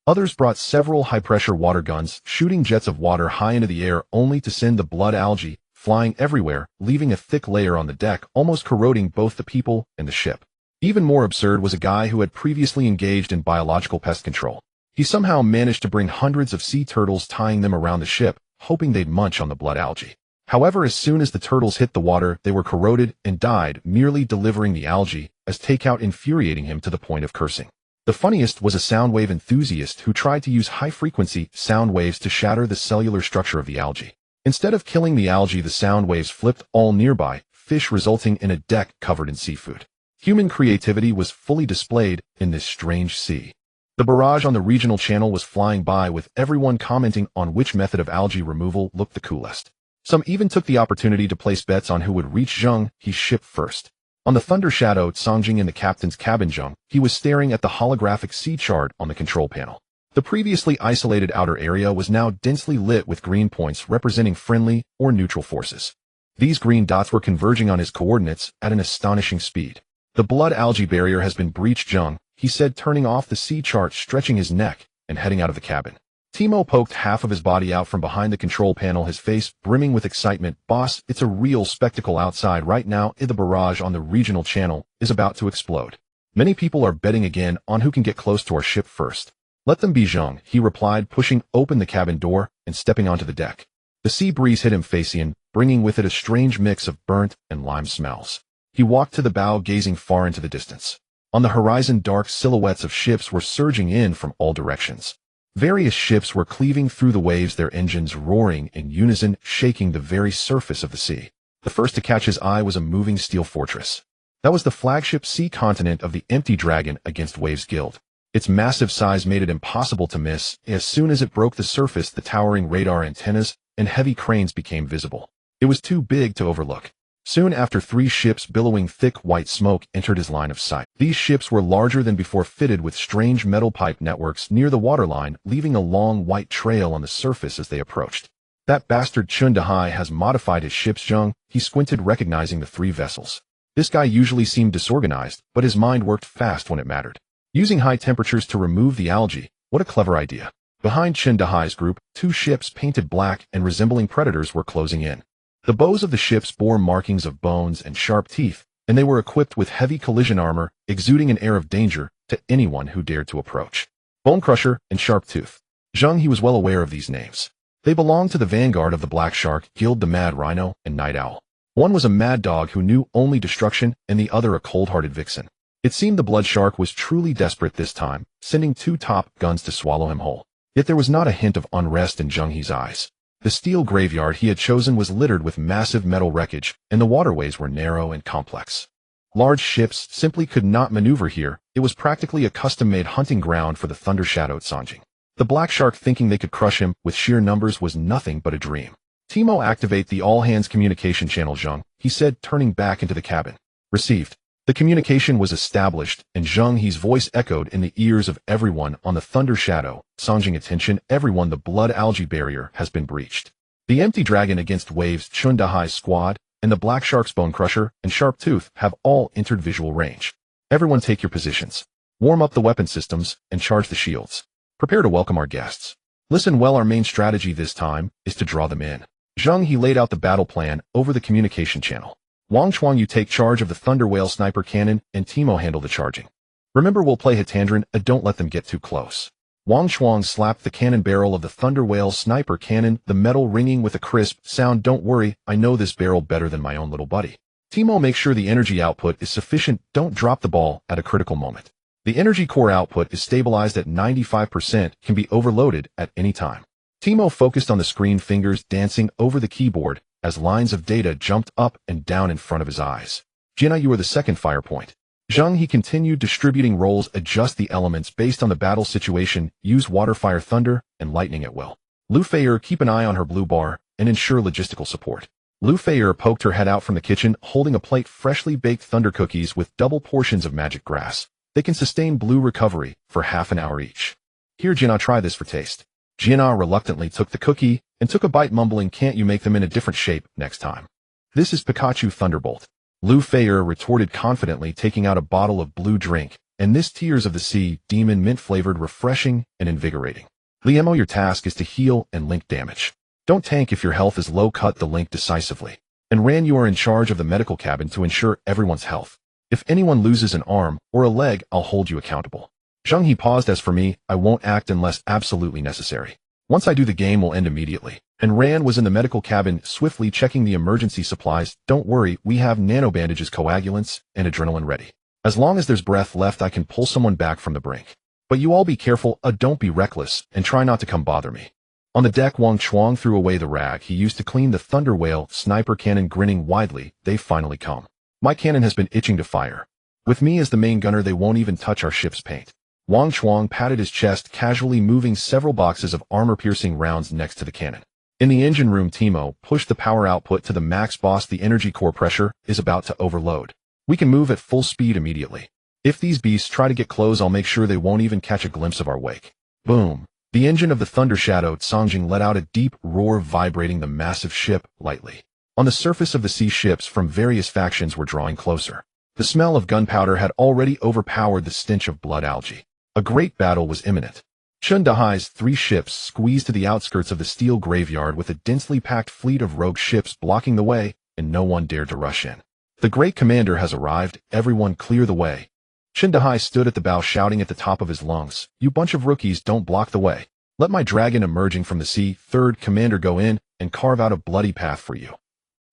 Others brought several high-pressure water guns, shooting jets of water high into the air only to send the blood algae flying everywhere, leaving a thick layer on the deck, almost corroding both the people and the ship. Even more absurd was a guy who had previously engaged in biological pest control. He somehow managed to bring hundreds of sea turtles, tying them around the ship, hoping they'd munch on the blood algae. However, as soon as the turtles hit the water, they were corroded and died, merely delivering the algae as takeout, infuriating him to the point of cursing. The funniest was a sound wave enthusiast who tried to use high-frequency sound waves to shatter the cellular structure of the algae. Instead of killing the algae, the sound waves flipped all nearby fish, resulting in a deck covered in seafood. Human creativity was fully displayed in this strange sea. The barrage on the regional channel was flying by, with everyone commenting on which method of algae removal looked the coolest. Some even took the opportunity to place bets on who would reach Zheng He's ship first. On the thunder shadow, Songjing in the captain's cabin, Zheng He was staring at the holographic sea chart on the control panel. The previously isolated outer area was now densely lit with green points representing friendly or neutral forces. These green dots were converging on his coordinates at an astonishing speed. The blood algae barrier has been breached, Zheng He said, turning off the sea chart, stretching his neck, and heading out of the cabin. Timo poked half of his body out from behind the control panel, his face brimming with excitement. Boss, it's a real spectacle outside right now. The barrage on the regional channel is about to explode. Many people are betting again on who can get close to our ship first. Let them be, Zheng He replied, pushing open the cabin door and stepping onto the deck. The sea breeze hit him face in, bringing with it a strange mix of burnt and lime smells. He walked to the bow, gazing far into the distance. On the horizon, dark silhouettes of ships were surging in from all directions. Various ships were cleaving through the waves, their engines roaring in unison, shaking the very surface of the sea. The first to catch his eye was a moving steel fortress. That was the flagship sea continent of the Empty Dragon against Waves Guild. Its massive size made it impossible to miss. As soon as it broke the surface, the towering radar antennas and heavy cranes became visible. It was too big to overlook. Soon after, 3 ships billowing thick white smoke entered his line of sight. These ships were larger than before, fitted with strange metal pipe networks near the waterline, leaving a long white trail on the surface as they approached. That bastard Zheng He has modified his ships, Zheng He squinted, recognizing the 3 vessels. This guy usually seemed disorganized, but his mind worked fast when it mattered. Using high temperatures to remove the algae, what a clever idea. Behind Zheng He's group, 2 ships painted black and resembling predators were closing in. The bows of the ships bore markings of bones and sharp teeth, and they were equipped with heavy collision armor, exuding an air of danger to anyone who dared to approach. Bone Crusher and Sharp Tooth. Zheng He was well aware of these names. They belonged to the vanguard of the Black Shark Guild, the Mad Rhino and Night Owl. One was a mad dog who knew only destruction, and the other a cold-hearted vixen. It seemed the Blood Shark was truly desperate this time, sending 2 top guns to swallow him whole. Yet there was not a hint of unrest in Zheng He's eyes. The steel graveyard he had chosen was littered with massive metal wreckage, and the waterways were narrow and complex. Large ships simply could not maneuver here. It was practically a custom-made hunting ground for the thunder-shadowed Songjing. The Black Shark, thinking they could crush him with sheer numbers, was nothing but a dream. Timo, activate the all-hands communication channel, Zheng He said, turning back into the cabin. Received. The communication was established, and Zheng He's voice echoed in the ears of everyone on the Thunder Shadow. Songjing, attention, everyone, the blood algae barrier has been breached. The Empty Dragon against Waves, Zheng He's squad, and the Black Shark's Bone Crusher and Sharp Tooth have all entered visual range. Everyone take your positions. Warm up the weapon systems and charge the shields. Prepare to welcome our guests. Listen well, our main strategy this time is to draw them in. Zheng He laid out the battle plan over the communication channel. Wang Chuang, you take charge of the Thunder Whale sniper cannon, and Timo handle the charging. Remember, we'll play Hitandron, don't let them get too close. Wang Chuang slapped the cannon barrel of the Thunder Whale sniper cannon, the metal ringing with a crisp sound. Don't worry, I know this barrel better than my own little buddy. Timo, make sure the energy output is sufficient. Don't drop the ball at a critical moment. The energy core output is stabilized at 95%, can be overloaded at any time. Timo focused on the screen, fingers dancing over the keyboard as lines of data jumped up and down in front of his eyes. Jina, you are the second fire point. Zheng He continued distributing roles, adjust the elements based on the battle situation, use water, fire, thunder, and lightning at will. Lu Feier, keep an eye on her blue bar and ensure logistical support. Lu Feier poked her head out from the kitchen, holding a plate freshly baked thunder cookies with double portions of magic grass. They can sustain blue recovery for half an hour each. Here, Jina, try this for taste. Jina reluctantly took the cookie and took a bite, mumbling, can't you make them in a different shape next time? This is Pikachu Thunderbolt. Lu Feier retorted confidently, taking out a bottle of blue drink and this Tears of the Sea demon mint-flavored refreshing and invigorating. Liemo, your task is to heal and link damage. Don't tank if your health is low, cut the link decisively. And Ran, you are in charge of the medical cabin to ensure everyone's health. If anyone loses an arm or a leg, I'll hold you accountable. Zheng He paused. As for me, I won't act unless absolutely necessary. Once I do, the game will end immediately. And Ran was in the medical cabin, swiftly checking the emergency supplies. Don't worry, we have nanobandages, coagulants, and adrenaline ready. As long as there's breath left, I can pull someone back from the brink. But you all be careful, don't be reckless, and try not to come bother me. On the deck, Wang Chuang threw away the rag he used to clean the Thunder Whale sniper cannon, grinning widely. They've finally come. My cannon has been itching to fire. With me as the main gunner, they won't even touch our ship's paint. Wang Chuang patted his chest, casually moving several boxes of armor-piercing rounds next to the cannon. In the engine room, Timo pushed the power output to the max. Boss, the energy core pressure is about to overload. We can move at full speed immediately. If these beasts try to get close, I'll make sure they won't even catch a glimpse of our wake. Boom. The engine of the Thunder Shadow Songjing let out a deep roar, vibrating the massive ship lightly. On the surface of the sea, ships from various factions were drawing closer. The smell of gunpowder had already overpowered the stench of blood algae. A great battle was imminent. Chun Dahai's 3 ships squeezed to the outskirts of the steel graveyard with a densely packed fleet of rogue ships blocking the way, and no one dared to rush in. The great commander has arrived, everyone clear the way. Chun Dahai stood at the bow, shouting at the top of his lungs, "You bunch of rookies, don't block the way. Let my dragon emerging from the sea, 3rd commander, go in and carve out a bloody path for you.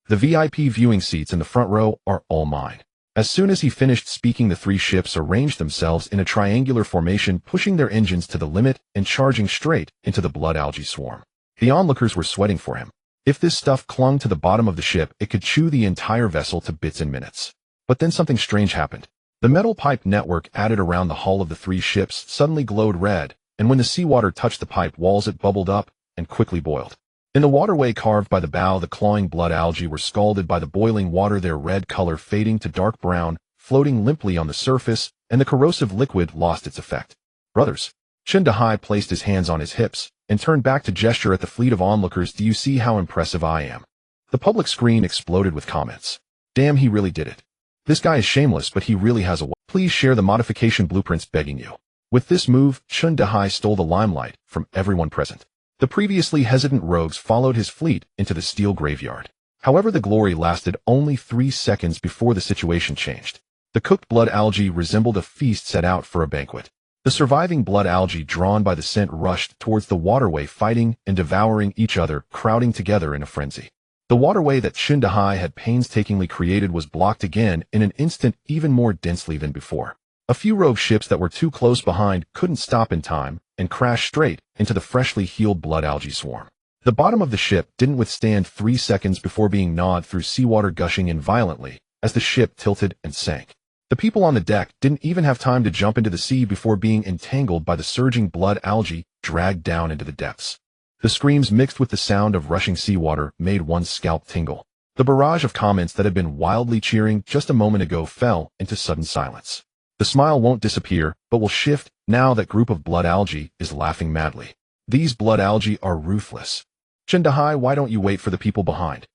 The VIP viewing seats in the front row are all mine." As soon as he finished speaking, the 3 ships arranged themselves in a triangular formation, pushing their engines to the limit and charging straight into the blood algae swarm. The onlookers were sweating for him. If this stuff clung to the bottom of the ship, it could chew the entire vessel to bits in minutes. But then something strange happened. The metal pipe network added around the hull of the 3 ships suddenly glowed red, and when the seawater touched the pipe walls, it bubbled up and quickly boiled. In the waterway carved by the bow, the clawing blood algae were scalded by the boiling water, their red color fading to dark brown, floating limply on the surface, and the corrosive liquid lost its effect. "Brothers." Chun Dahai placed his hands on his hips and turned back to gesture at the fleet of onlookers. "Do you see how impressive I am?" The public screen exploded with comments. "Damn, he really did it. This guy is shameless, but he really has a way. Please share the modification blueprints, begging you." With this move, Chun Dahai stole the limelight from everyone present. The previously hesitant rogues followed his fleet into the steel graveyard. However, the glory lasted only 3 seconds before the situation changed. The cooked blood algae resembled a feast set out for a banquet. The surviving blood algae, drawn by the scent, rushed towards the waterway, fighting and devouring each other, crowding together in a frenzy. The waterway that Chun Dahai had painstakingly created was blocked again in an instant, even more densely than before. A few rogue ships that were too close behind couldn't stop in time and crashed straight into the freshly healed blood algae swarm. The bottom of the ship didn't withstand 3 seconds before being gnawed through, seawater gushing in violently as the ship tilted and sank. The people on the deck didn't even have time to jump into the sea before being entangled by the surging blood algae, dragged down into the depths. The screams mixed with the sound of rushing seawater made one's scalp tingle. The barrage of comments that had been wildly cheering just a moment ago fell into sudden silence. The smile won't disappear, but will shift now that group of blood algae is laughing madly. These blood algae are ruthless. Chun Dahai, why don't you wait for the people behind?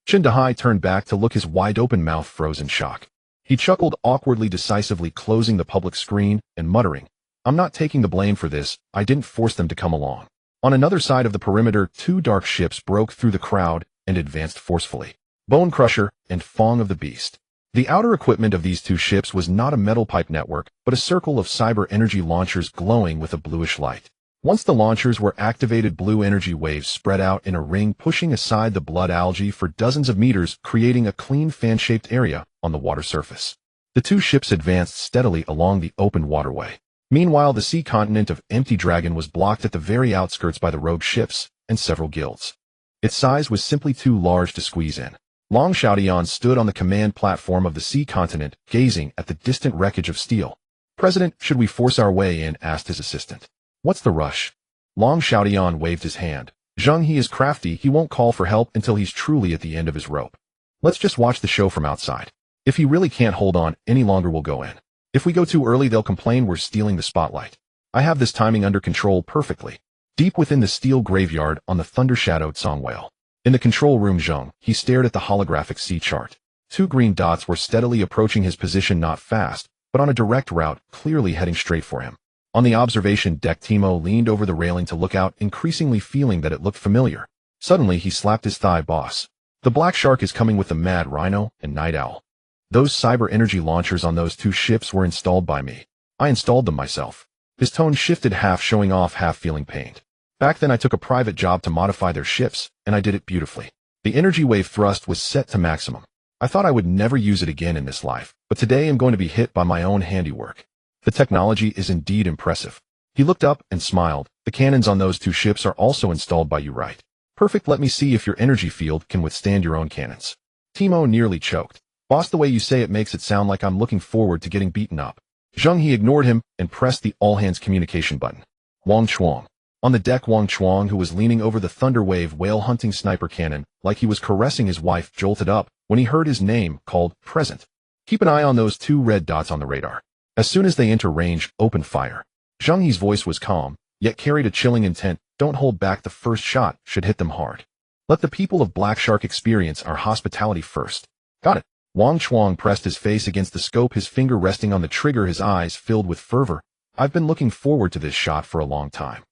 Chun Dahai turned back to look, his wide-open mouth froze in shock. He chuckled awkwardly, decisively closing the public screen and muttering, "I'm not taking the blame for this. I didn't force them to come along." On another side of the perimeter, 2 dark ships broke through the crowd and advanced forcefully. Bone Crusher and Fong of the Beast. The outer equipment of these 2 ships was not a metal pipe network, but a circle of cyber energy launchers glowing with a bluish light. Once the launchers were activated, blue energy waves spread out in a ring, pushing aside the blood algae for dozens of meters, creating a clean fan-shaped area on the water surface. The 2 ships advanced steadily along the open waterway. Meanwhile, the sea continent of Empty Dragon was blocked at the very outskirts by the rogue ships and several guilds. Its size was simply too large to squeeze in. Long Xiaodian stood on the command platform of the sea continent, gazing at the distant wreckage of steel. "President, should we force our way in?" asked his assistant. "What's the rush?" Long Xiaodian waved his hand. "Zheng He is crafty. He won't call for help until he's truly at the end of his rope. Let's just watch the show from outside. If he really can't hold on any longer, we'll go in. If we go too early, they'll complain we're stealing the spotlight. I have this timing under control perfectly." Deep within the steel graveyard on the thunder-shadowed Song Whale. In the control room, Zheng He stared at the holographic sea chart. 2 green dots were steadily approaching his position, not fast, but on a direct route, clearly heading straight for him. On the observation deck, Timo leaned over the railing to look out, increasingly feeling that it looked familiar. Suddenly, he slapped his thigh. Boss, the black shark is coming with the Mad Rhino and Night Owl. Those cyber energy launchers on those two ships were installed by me. I installed them myself. His tone shifted, half showing off, half feeling pained. Back then I took a private job to modify their ships, and I did it beautifully. The energy wave thrust was set to maximum. I thought I would never use it again in this life, but today I'm going to be hit by my own handiwork. The technology is indeed impressive. He looked up and smiled. The cannons on those two ships are also installed by you, right? Perfect. Let me see if your energy field can withstand your own cannons. Timo nearly choked. Boss, the way you say it makes it sound like I'm looking forward to getting beaten up. Zheng He ignored him and pressed the all-hands communication button. Wang Chuang. On the deck, Wang Chuang, who was leaning over the Thunder Wave whale-hunting sniper cannon like he was caressing his wife, jolted up when he heard his name called. Present. Keep an eye on those two red dots on the radar. As soon as they enter range, open fire. Zheng He's voice was calm, yet carried a chilling intent. Don't hold back. The first shot should hit them hard. Let the people of Black Shark experience our hospitality first. Got it. Wang Chuang pressed his face against the scope, his finger resting on the trigger, his eyes filled with fervor. I've been looking forward to this shot for a long time.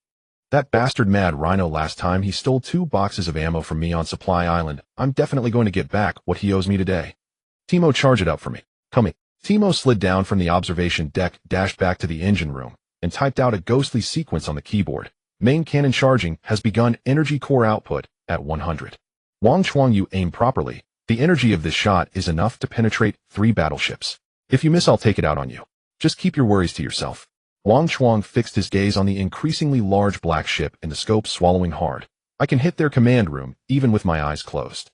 That bastard Mad Rhino, last time he stole 2 boxes of ammo from me on Supply Island. I'm definitely going to get back what he owes me today. Timo, charge it up for me. Coming. Timo slid down from the observation deck, dashed back to the engine room, and typed out a ghostly sequence on the keyboard. Main cannon charging has begun. Energy core output at 100. Wang Chuang, you aim properly. The energy of this shot is enough to penetrate 3 battleships. If you miss, I'll take it out on you. Just keep your worries to yourself. Wang Chuang fixed his gaze on the increasingly large black ship in the scope, swallowing hard. I can hit their command room, even with my eyes closed.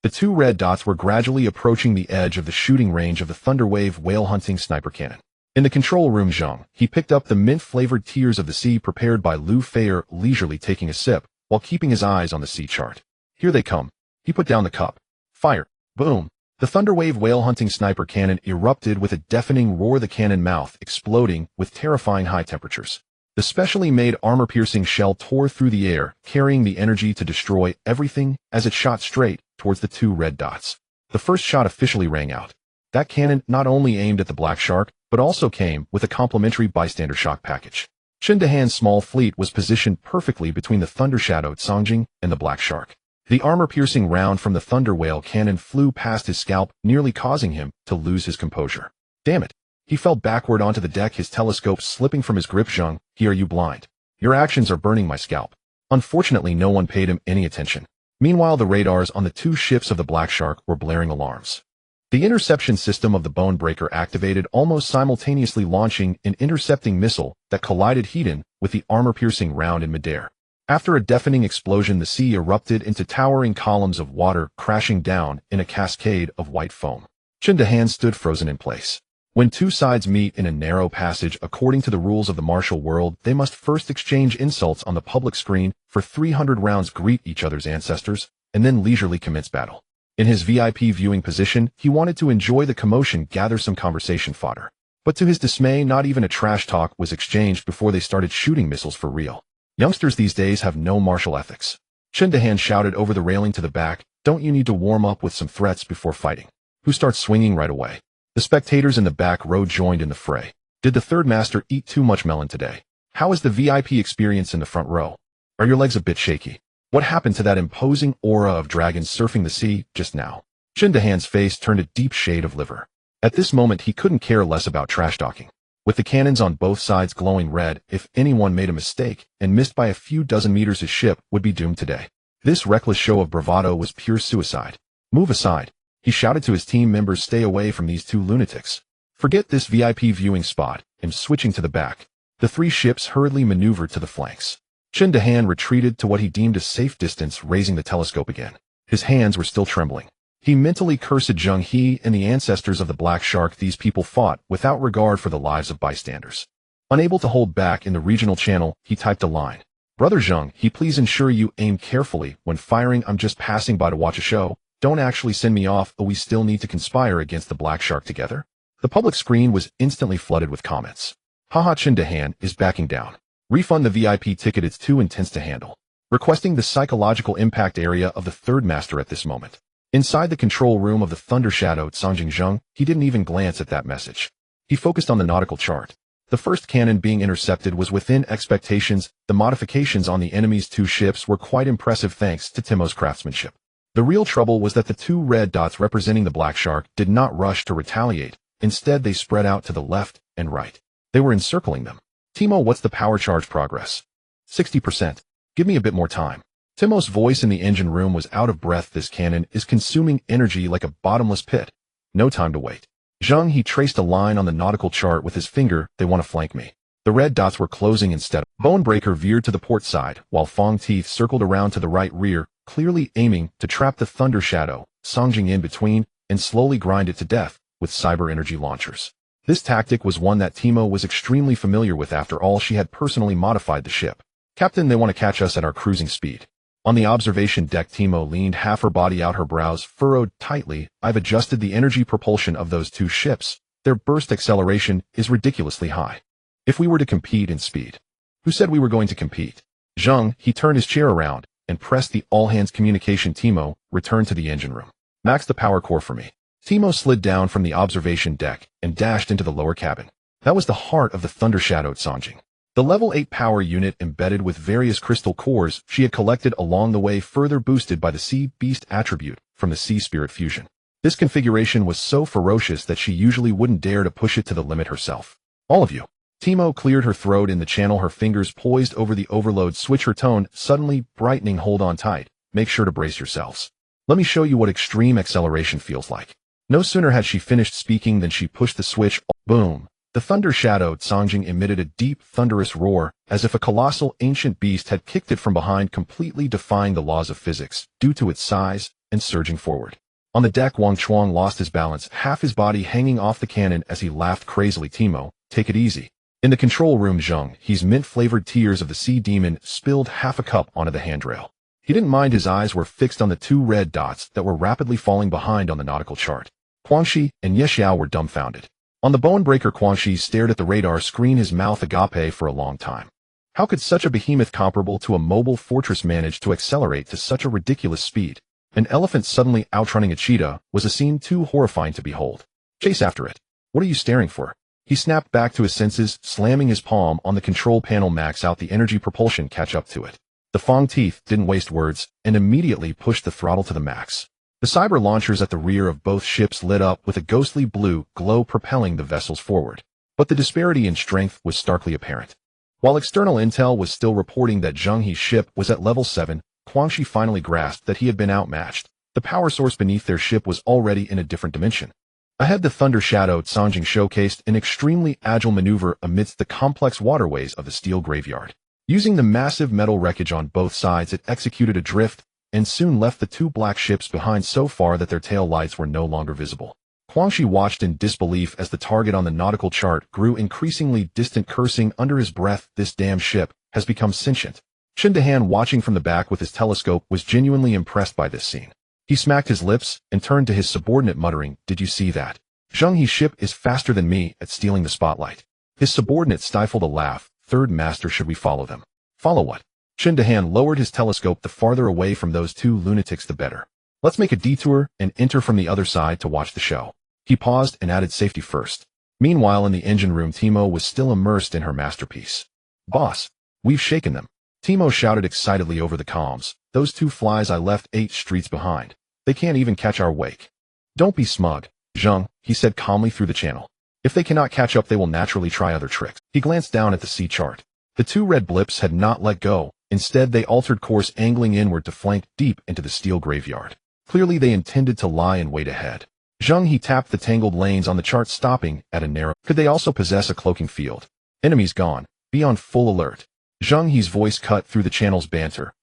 The 2 red dots were gradually approaching the edge of the shooting range of the Thunder Wave whale-hunting sniper cannon. In the control room, Zheng He picked up the mint-flavored Tears of the Sea prepared by Liu Feier, leisurely taking a sip, while keeping his eyes on the sea chart. Here they come. He put down the cup. Fire. Boom. The Thunder Wave whale-hunting sniper cannon erupted with a deafening roar, the cannon mouth exploding with terrifying high temperatures. The specially made armor-piercing shell tore through the air, carrying the energy to destroy everything as it shot straight towards the 2 red dots. The first shot officially rang out. That cannon not only aimed at the Black Shark, but also came with a complimentary bystander shock package. Zheng He's small fleet was positioned perfectly between the thunder-shadowed Songjing and the Black Shark. The armor-piercing round from the Thunder Whale cannon flew past his scalp, nearly causing him to lose his composure. Damn it. He fell backward onto the deck, his telescope slipping from his grip. Zheng He, are you blind? Your actions are burning my scalp. Unfortunately, no one paid him any attention. Meanwhile, the radars on the 2 ships of the Black Shark were blaring alarms. The interception system of the Bonebreaker activated almost simultaneously, launching an intercepting missile that collided head-on with the armor-piercing round in midair. After a deafening explosion, the sea erupted into towering columns of water, crashing down in a cascade of white foam. Zheng He stood frozen in place. When 2 sides meet in a narrow passage, according to the rules of the martial world, they must first exchange insults on the public screen for 300 rounds, greet each other's ancestors, and then leisurely commence battle. In his VIP viewing position, he wanted to enjoy the commotion, gather some conversation fodder. But to his dismay, not even a trash talk was exchanged before they started shooting missiles for real. Youngsters these days have no martial ethics. Zheng He shouted over the railing to the back, don't you need to warm up with some threats before fighting? Who starts swinging right away? The spectators in the back row joined in the fray. Did the third master eat too much melon today? How is the VIP experience in the front row? Are your legs a bit shaky? What happened to that imposing aura of dragons surfing the sea just now? Zheng He's face turned a deep shade of liver. At this moment, he couldn't care less about trash talking. With the cannons on both sides glowing red, if anyone made a mistake and missed by a few dozen meters, his ship would be doomed today. This reckless show of bravado was pure suicide. Move aside. He shouted to his team members, stay away from these 2 lunatics. Forget this VIP viewing spot. I'm switching to the back. The 3 ships hurriedly maneuvered to the flanks. Zheng He retreated to what he deemed a safe distance, raising the telescope again. His hands were still trembling. He mentally cursed Zheng He and the ancestors of the Black Shark. These people fought without regard for the lives of bystanders. Unable to hold back in the regional channel, he typed a line. Brother Zheng He, please ensure you aim carefully when firing. I'm just passing by to watch a show. Don't actually send me off. We still need to conspire against the Black Shark together. The public screen was instantly flooded with comments. Haha, Zheng He is backing down. Refund the VIP ticket, it's too intense to handle. Requesting the psychological impact area of the third master at this moment. Inside the control room of the thunder-shadowed Songjing Zheng, he didn't even glance at that message. He focused on the nautical chart. The first cannon being intercepted was within expectations. The modifications on the enemy's 2 ships were quite impressive thanks to Timo's craftsmanship. The real trouble was that the 2 red dots representing the black shark did not rush to retaliate. Instead, they spread out to the left and right. They were encircling them. Timo, what's the power charge progress? 60%. Give me a bit more time. Timo's voice in the engine room was out of breath. This cannon is consuming energy like a bottomless pit. No time to wait. Zheng He traced a line on the nautical chart with his finger. They want to flank me. The red dots were closing instead. Bonebreaker veered to the port side, while Fong Teeth circled around to the right rear, clearly aiming to trap the Thunder Shadow, Songjing in between, and slowly grind it to death with cyber energy launchers. This tactic was one that Timo was extremely familiar with. After all, she had personally modified the ship. Captain, they want to catch us at our cruising speed. On the observation deck, Timo leaned half her body out, her brows furrowed tightly. I've adjusted the energy propulsion of those 2 ships. Their burst acceleration is ridiculously high. If we were to compete in speed. Who said we were going to compete? Zheng He turned his chair around and pressed the all-hands communication. Timo, return to the engine room. Max the power core for me. Timo slid down from the observation deck and dashed into the lower cabin. That was the heart of the Thunder Shadow, Songjing. The level 8 power unit embedded with various crystal cores she had collected along the way, further boosted by the Sea Beast attribute from the Sea Spirit fusion. This configuration was so ferocious that she usually wouldn't dare to push it to the limit herself. All of you. Timo cleared her throat in the channel, her fingers poised over the overload switch, her tone suddenly brightening. Hold on tight. Make sure to brace yourselves. Let me show you what extreme acceleration feels like. No sooner had she finished speaking than she pushed the switch. Boom. The Thunder Shadow Songjing emitted a deep, thunderous roar, as if a colossal ancient beast had kicked it from behind, completely defying the laws of physics, due to its size, and surging forward. On the deck, Wang Chuang lost his balance, half his body hanging off the cannon as he laughed crazily. Timo, take it easy. In the control room, Zheng He's mint-flavored tears of the sea demon spilled half a cup onto the handrail. He didn't mind. His eyes were fixed on the 2 red dots that were rapidly falling behind on the nautical chart. Guangxi and Ye Xiao were dumbfounded. On the Bonebreaker, Guangxi stared at the radar screen, his mouth agape for a long time. How could such a behemoth comparable to a mobile fortress manage to accelerate to such a ridiculous speed? An elephant suddenly outrunning a cheetah was a scene too horrifying to behold. Chase after it. What are you staring for? He snapped back to his senses, slamming his palm on the control panel. Max out the energy propulsion, catch up to it. The Fong Teeth didn't waste words and immediately pushed the throttle to the max. The cyber launchers at the rear of both ships lit up with a ghostly blue glow, propelling the vessels forward. But the disparity in strength was starkly apparent. While external intel was still reporting that Zheng He's ship was at level 7, Guangxi finally grasped that he had been outmatched. The power source beneath their ship was already in a different dimension. Ahead, the Thunder Shadow Songjing showcased an extremely agile maneuver amidst the complex waterways of the steel graveyard. Using the massive metal wreckage on both sides, it executed a drift and soon left the 2 black ships behind, so far that their tail lights were no longer visible. Guangxi watched in disbelief as the target on the nautical chart grew increasingly distant, cursing under his breath, this damn ship has become sentient. Zheng He, watching from the back with his telescope, was genuinely impressed by this scene. He smacked his lips and turned to his subordinate, muttering, did you see that? Zheng He's ship is faster than me at stealing the spotlight. His subordinate stifled a laugh. Third master, should we follow them? Follow what? Zheng He lowered his telescope. The farther away from those 2 lunatics, the better. Let's make a detour and enter from the other side to watch the show. He paused and added, safety first. Meanwhile, in the engine room, Timo was still immersed in her masterpiece. Boss, we've shaken them. Timo shouted excitedly over the comms. Those 2 flies I left 8 streets behind. They can't even catch our wake. Don't be smug, Zheng, he said calmly through the channel. If they cannot catch up, they will naturally try other tricks. He glanced down at the sea chart. The 2 red blips had not let go. Instead, they altered course, angling inward to flank deep into the steel graveyard. Clearly, they intended to lie in wait ahead. Zheng He tapped the tangled lanes on the chart, stopping at a narrow. Could they also possess a cloaking field? Enemies gone. Be on full alert. Zheng He's voice cut through the channel's banter.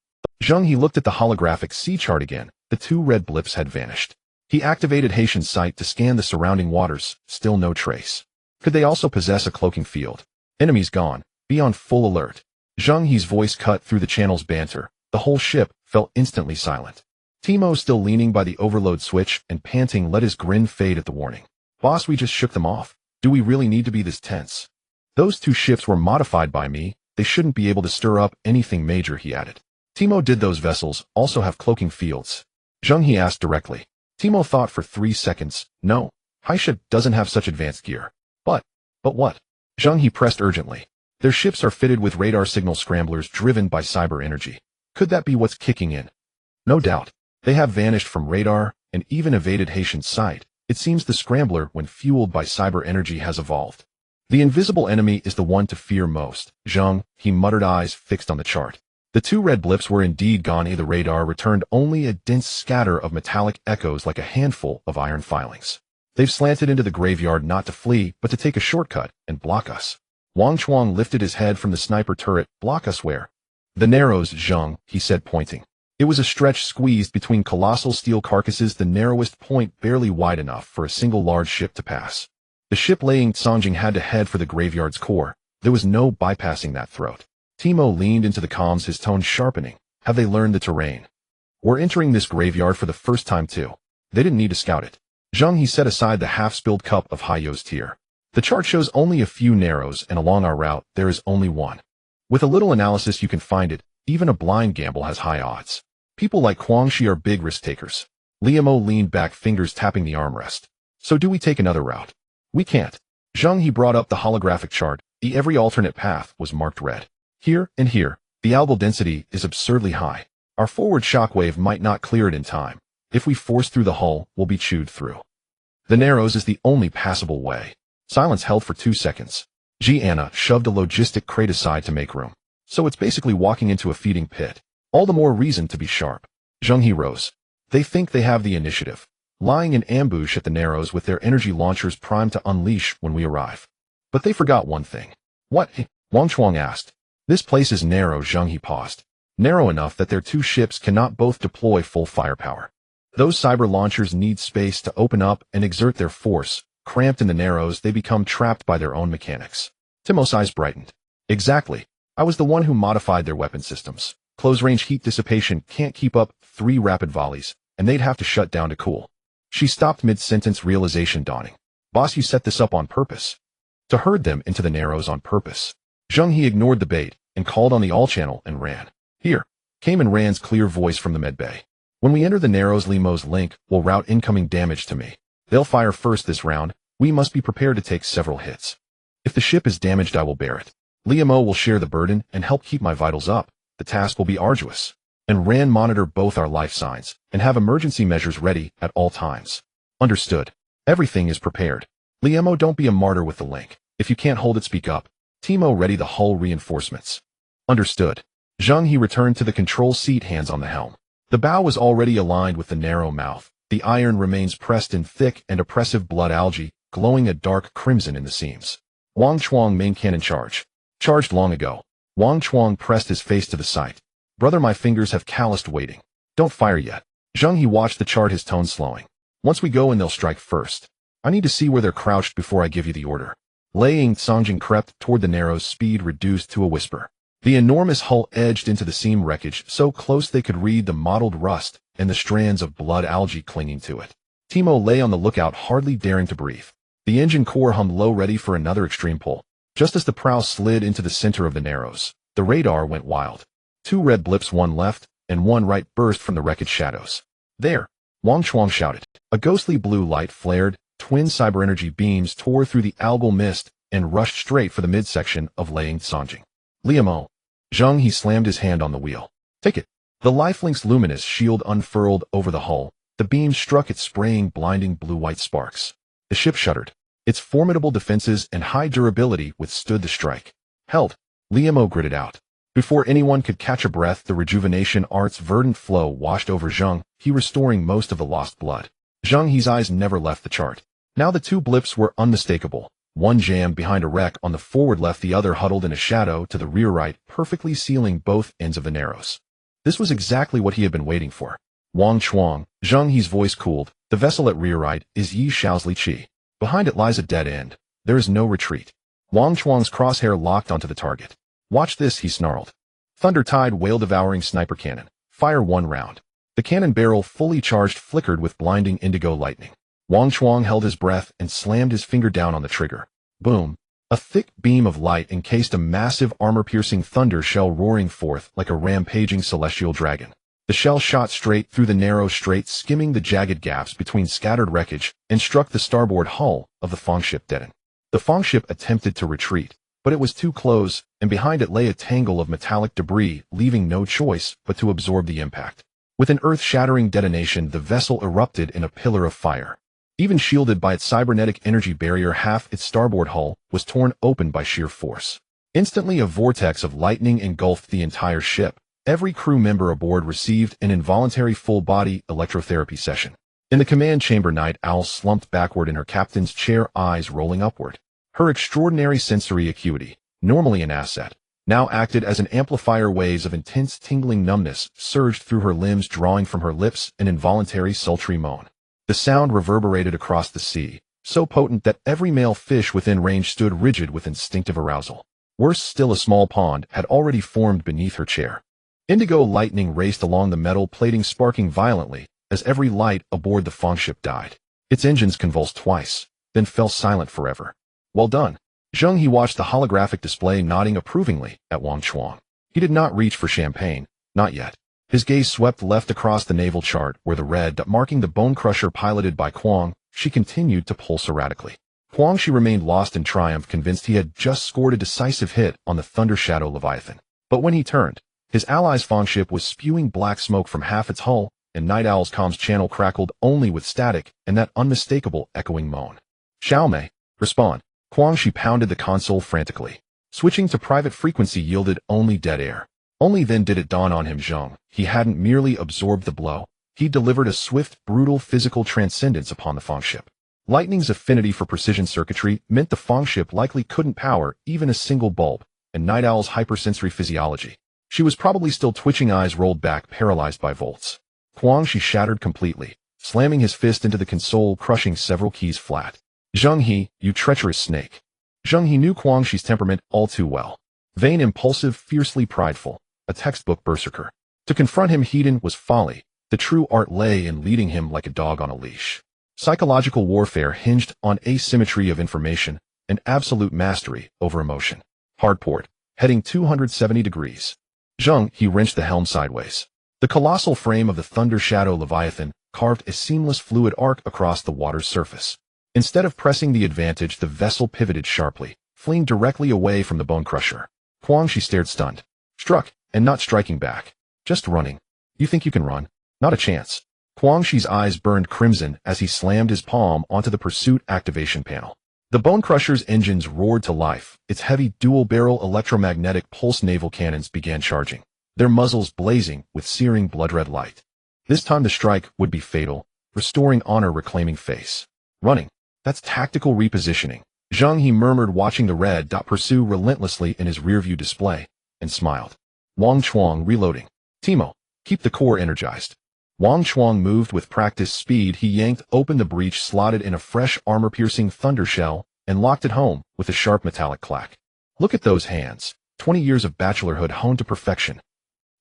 Zheng He looked at the holographic sea chart again. The 2 red blips had vanished. He activated Haitian's sight to scan the surrounding waters. Still no trace. Could they also possess a cloaking field? Enemies gone. Be on full alert. Zheng He's voice cut through the channel's banter. The whole ship fell instantly silent. Timo, still leaning by the overload switch and panting, let his grin fade at the warning. Boss, we just shook them off. Do we really need to be this tense? Those 2 ships were modified by me. They shouldn't be able to stir up anything major, he added. Timo, did those vessels also have cloaking fields? Zheng He asked directly. Timo thought for 3 seconds. No, Haisha doesn't have such advanced gear. But But what? Zheng He pressed urgently. Their ships are fitted with radar signal scramblers driven by cyber energy. Could that be what's kicking in? No doubt. They have vanished from radar and even evaded Haitian's sight. It seems the scrambler, when fueled by cyber energy, has evolved. The invisible enemy is the one to fear most. Zheng He muttered, eyes fixed on the chart. The two red blips were indeed gone. The radar returned only a dense scatter of metallic echoes like a handful of iron filings. They've slanted into the graveyard not to flee, but to take a shortcut and block us. Wang Chuang lifted his head from the sniper turret. Block us where? The Narrows, Zheng He said, pointing. It was a stretch squeezed between colossal steel carcasses, the narrowest point barely wide enough for a single large ship to pass. The ship laying Tsanjing had to head for the graveyard's core. There was no bypassing that throat. Timo leaned into the comms, his tone sharpening. Have they learned the terrain? We're entering this graveyard for the first time too. They didn't need to scout it. Zheng He set aside the half-spilled cup of Haiyo's tear. The chart shows only a few Narrows, and along our route, there is only one. With a little analysis you can find it. Even a blind gamble has high odds. People like Guangxi are big risk-takers. Liamo leaned back, fingers tapping the armrest. So do we take another route? We can't. Zheng He brought up the holographic chart. Every alternate path was marked red. Here and here, the algal density is absurdly high. Our forward shockwave might not clear it in time. If we force through the hull, we'll be chewed through. The Narrows is the only passable way. Silence held for 2 seconds. Anna shoved a logistic crate aside to make room. So it's basically walking into a feeding pit. All the more reason to be sharp. Zheng He rose. They think they have the initiative. Lying in ambush at the Narrows with their energy launchers primed to unleash when we arrive. But they forgot one thing. What? Wang Chuang asked. This place is narrow. Zheng He paused. Narrow enough that their two ships cannot both deploy full firepower. Those cyber launchers need space to open up and exert their force. Cramped in the Narrows, they become trapped by their own mechanics. Timo's eyes brightened. Exactly. I was the one who modified their weapon systems. Close-range heat dissipation can't keep up 3 rapid volleys, and they'd have to shut down to cool. She stopped mid-sentence, realization dawning. Boss, you set this up on purpose. To herd them into the Narrows on purpose. Zheng He ignored the bait and called on the all-channel and ran. Here, came in Rand's clear voice from the medbay. When we enter the Narrows, Limo's link will route incoming damage to me. They'll fire first this round. We must be prepared to take several hits. If the ship is damaged, I will bear it. Liamo will share the burden and help keep my vitals up. The task will be arduous. And Rand monitor both our life signs and have emergency measures ready at all times. Understood. Everything is prepared. Liamo, don't be a martyr with the link. If you can't hold it, speak up. Timo, ready the hull reinforcements. Understood. Zheng He returned to the control seat, hands on the helm. The bow was already aligned with the narrow mouth. The iron remains pressed in thick and oppressive blood algae, glowing a dark crimson in the seams. Wang Chuang, main cannon charge. Charged long ago. Wang Chuang pressed his face to the sight. Brother, my fingers have calloused waiting. Don't fire yet. Zheng He watched the chart, his tone slowing. Once we go in, they'll strike first. I need to see where they're crouched before I give you the order. Laying Tsanjing crept toward the Narrows, speed reduced to a whisper. The enormous hull edged into the seam wreckage, so close they could read the mottled rust and the strands of blood algae clinging to it. Timo lay on the lookout, hardly daring to breathe. The engine core hummed low, ready for another extreme pull. Just as the prow slid into the center of the Narrows, the radar went wild. 2 red blips, 1 left and 1 right, burst from the wreckage shadows. There! Wang Chuang shouted. A ghostly blue light flared, twin cyber energy beams tore through the algal mist and rushed straight for the midsection of laying Tsanjing. Liamo. Zheng He slammed his hand on the wheel. Take it. The lifelink's luminous shield unfurled over the hull. The beam struck it, spraying blinding blue-white sparks. The ship shuddered. Its formidable defenses and high durability withstood the strike. Held. Liamo gritted out. Before anyone could catch a breath, the rejuvenation art's verdant flow washed over Zheng He, restoring most of the lost blood. Zheng He's eyes never left the chart. Now the 2 blips were unmistakable. One jammed behind a wreck on the forward left, the other huddled in a shadow to the rear right, perfectly sealing both ends of the Narrows. This was exactly what he had been waiting for. Wang Chuang, Zheng He's voice cooled. The vessel at rear right is Yi Shao's Li Qi. Behind it lies a dead end. There is no retreat. Wang Chuang's crosshair locked onto the target. Watch this, he snarled. Thunder Tide whale-devouring sniper cannon. Fire 1 round. The cannon barrel, fully charged, flickered with blinding indigo lightning. Wang Chuang held his breath and slammed his finger down on the trigger. Boom. A thick beam of light encased a massive armor-piercing thunder shell, roaring forth like a rampaging celestial dragon. The shell shot straight through the narrow strait, skimming the jagged gaps between scattered wreckage, and struck the starboard hull of the Fang ship, deadened. The Fang ship attempted to retreat, but it was too close, and behind it lay a tangle of metallic debris, leaving no choice but to absorb the impact. With an earth-shattering detonation, the vessel erupted in a pillar of fire. Even shielded by its cybernetic energy barrier, half its starboard hull was torn open by sheer force. Instantly, a vortex of lightning engulfed the entire ship. Every crew member aboard received an involuntary full-body electrotherapy session. In the command chamber, Night Owl slumped backward in her captain's chair, eyes rolling upward. Her extraordinary sensory acuity, normally an asset, now acted as an amplifier. Waves of intense tingling numbness surged through her limbs, drawing from her lips an involuntary sultry moan. The sound reverberated across the sea, so potent that every male fish within range stood rigid with instinctive arousal. Worse still, a small pond had already formed beneath her chair. Indigo lightning raced along the metal plating, sparking violently as every light aboard the Fang ship died. Its engines convulsed twice, then fell silent forever. Well done. Zheng He watched the holographic display, nodding approvingly at Wang Chuang. He did not reach for champagne, not yet. His gaze swept left across the naval chart, where the red dot marking the bone crusher piloted by Quang, she continued to pulse erratically. Quang, she remained lost in triumph, convinced he had just scored a decisive hit on the Thunder Shadow Leviathan. But when he turned, his ally's Fang ship was spewing black smoke from half its hull, and Night Owl's comms channel crackled only with static and that unmistakable echoing moan. Xiaomei, respond. Quang, she pounded the console frantically. Switching to private frequency yielded only dead air. Only then did it dawn on him, Zheng He hadn't merely absorbed the blow, he delivered a swift, brutal physical transcendence upon the Fang ship. Lightning's affinity for precision circuitry meant the Fang ship likely couldn't power even a single bulb, and Night Owl's hypersensory physiology. She was probably still twitching, eyes rolled back, paralyzed by volts. Quang, she shattered completely, slamming his fist into the console, crushing several keys flat. Zheng He, you treacherous snake. Zheng He knew Quang Shi's temperament all too well. Vain, impulsive, fiercely prideful, a textbook berserker. To confront him heathen was folly. The true art lay in leading him like a dog on a leash. Psychological warfare hinged on asymmetry of information and absolute mastery over emotion. Hardport, heading 270 degrees. Zheng He wrenched the helm sideways. The colossal frame of the Thunder Shadow Leviathan carved a seamless fluid arc across the water's surface. Instead of pressing the advantage, the vessel pivoted sharply, fleeing directly away from the bone crusher. Quang Shi stared stunned. Struck, and not striking back. Just running. You think you can run? Not a chance. Quang Shi's eyes burned crimson as he slammed his palm onto the pursuit activation panel. The bone crusher's engines roared to life. Its heavy dual-barrel electromagnetic pulse naval cannons began charging, their muzzles blazing with searing blood-red light. This time the strike would be fatal, restoring honor, reclaiming face. Running. That's tactical repositioning. Zheng He murmured, watching the red dot pursue relentlessly in his rearview display, and smiled. Wang Chuang reloading. Timo, keep the core energized. Wang Chuang moved with practiced speed. He yanked open the breech slotted in a fresh armor-piercing thunder shell and locked it home with a sharp metallic clack. Look at those hands. 20 years of bachelorhood honed to perfection.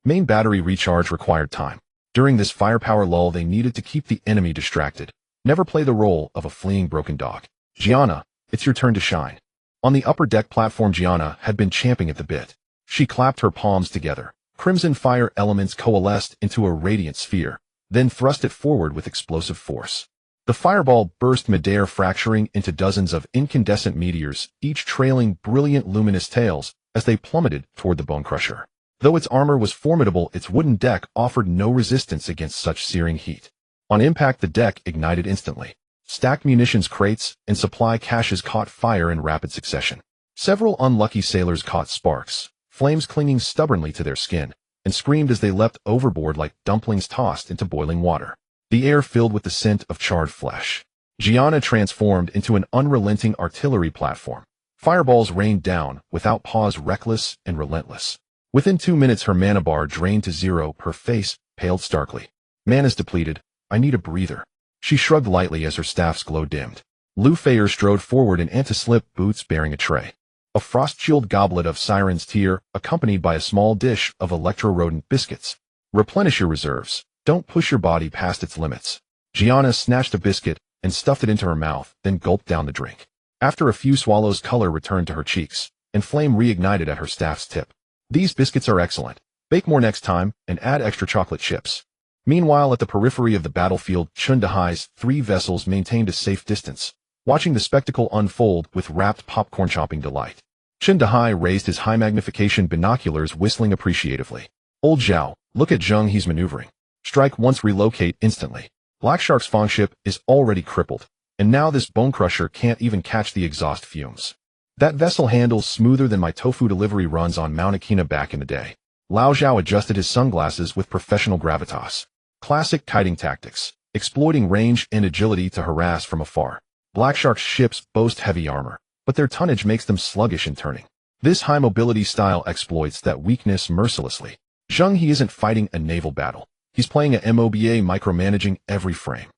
Main battery recharge required time. During this firepower lull, they needed to keep the enemy distracted. Never play the role of a fleeing broken dog. Gianna, it's your turn to shine. On the upper deck platform, Gianna had been champing at the bit. She clapped her palms together. Crimson fire elements coalesced into a radiant sphere, then thrust it forward with explosive force. The fireball burst midair, fracturing into dozens of incandescent meteors, each trailing brilliant luminous tails as they plummeted toward the bone crusher. Though its armor was formidable, its wooden deck offered no resistance against such searing heat. On impact, the deck ignited instantly. Stacked munitions crates and supply caches caught fire in rapid succession. Several unlucky sailors caught sparks, flames clinging stubbornly to their skin, and screamed as they leapt overboard like dumplings tossed into boiling water. The air filled with the scent of charred flesh. Gianna transformed into an unrelenting artillery platform. Fireballs rained down without pause, reckless and relentless. Within 2 minutes, her mana bar drained to zero. Her face paled starkly. Mana's depleted. I need a breather. She shrugged lightly as her staff's glow dimmed. Lu Feier strode forward in anti-slip boots bearing a tray. A frost-chilled goblet of Siren's Tear, accompanied by a small dish of electro-rodent biscuits. Replenish your reserves. Don't push your body past its limits. Gianna snatched a biscuit and stuffed it into her mouth, then gulped down the drink. After a few swallows, color returned to her cheeks, and flame reignited at her staff's tip. These biscuits are excellent. Bake more next time, and add extra chocolate chips. Meanwhile, at the periphery of the battlefield, Chundahai's 3 vessels maintained a safe distance, watching the spectacle unfold with rapt popcorn-chomping delight. Zheng He raised his high-magnification binoculars, whistling appreciatively. Old Zhao, look at Zheng He's maneuvering. Strike once, relocate instantly. Black Shark's Fang ship is already crippled, and now this bone crusher can't even catch the exhaust fumes. That vessel handles smoother than my tofu delivery runs on Mount Akina back in the day. Lao Zhao adjusted his sunglasses with professional gravitas. Classic kiting tactics, exploiting range and agility to harass from afar. Black Shark's ships boast heavy armor, but their tonnage makes them sluggish in turning. This high-mobility style exploits that weakness mercilessly. Zheng He isn't fighting a naval battle. He's playing a MOBA, micromanaging every frame.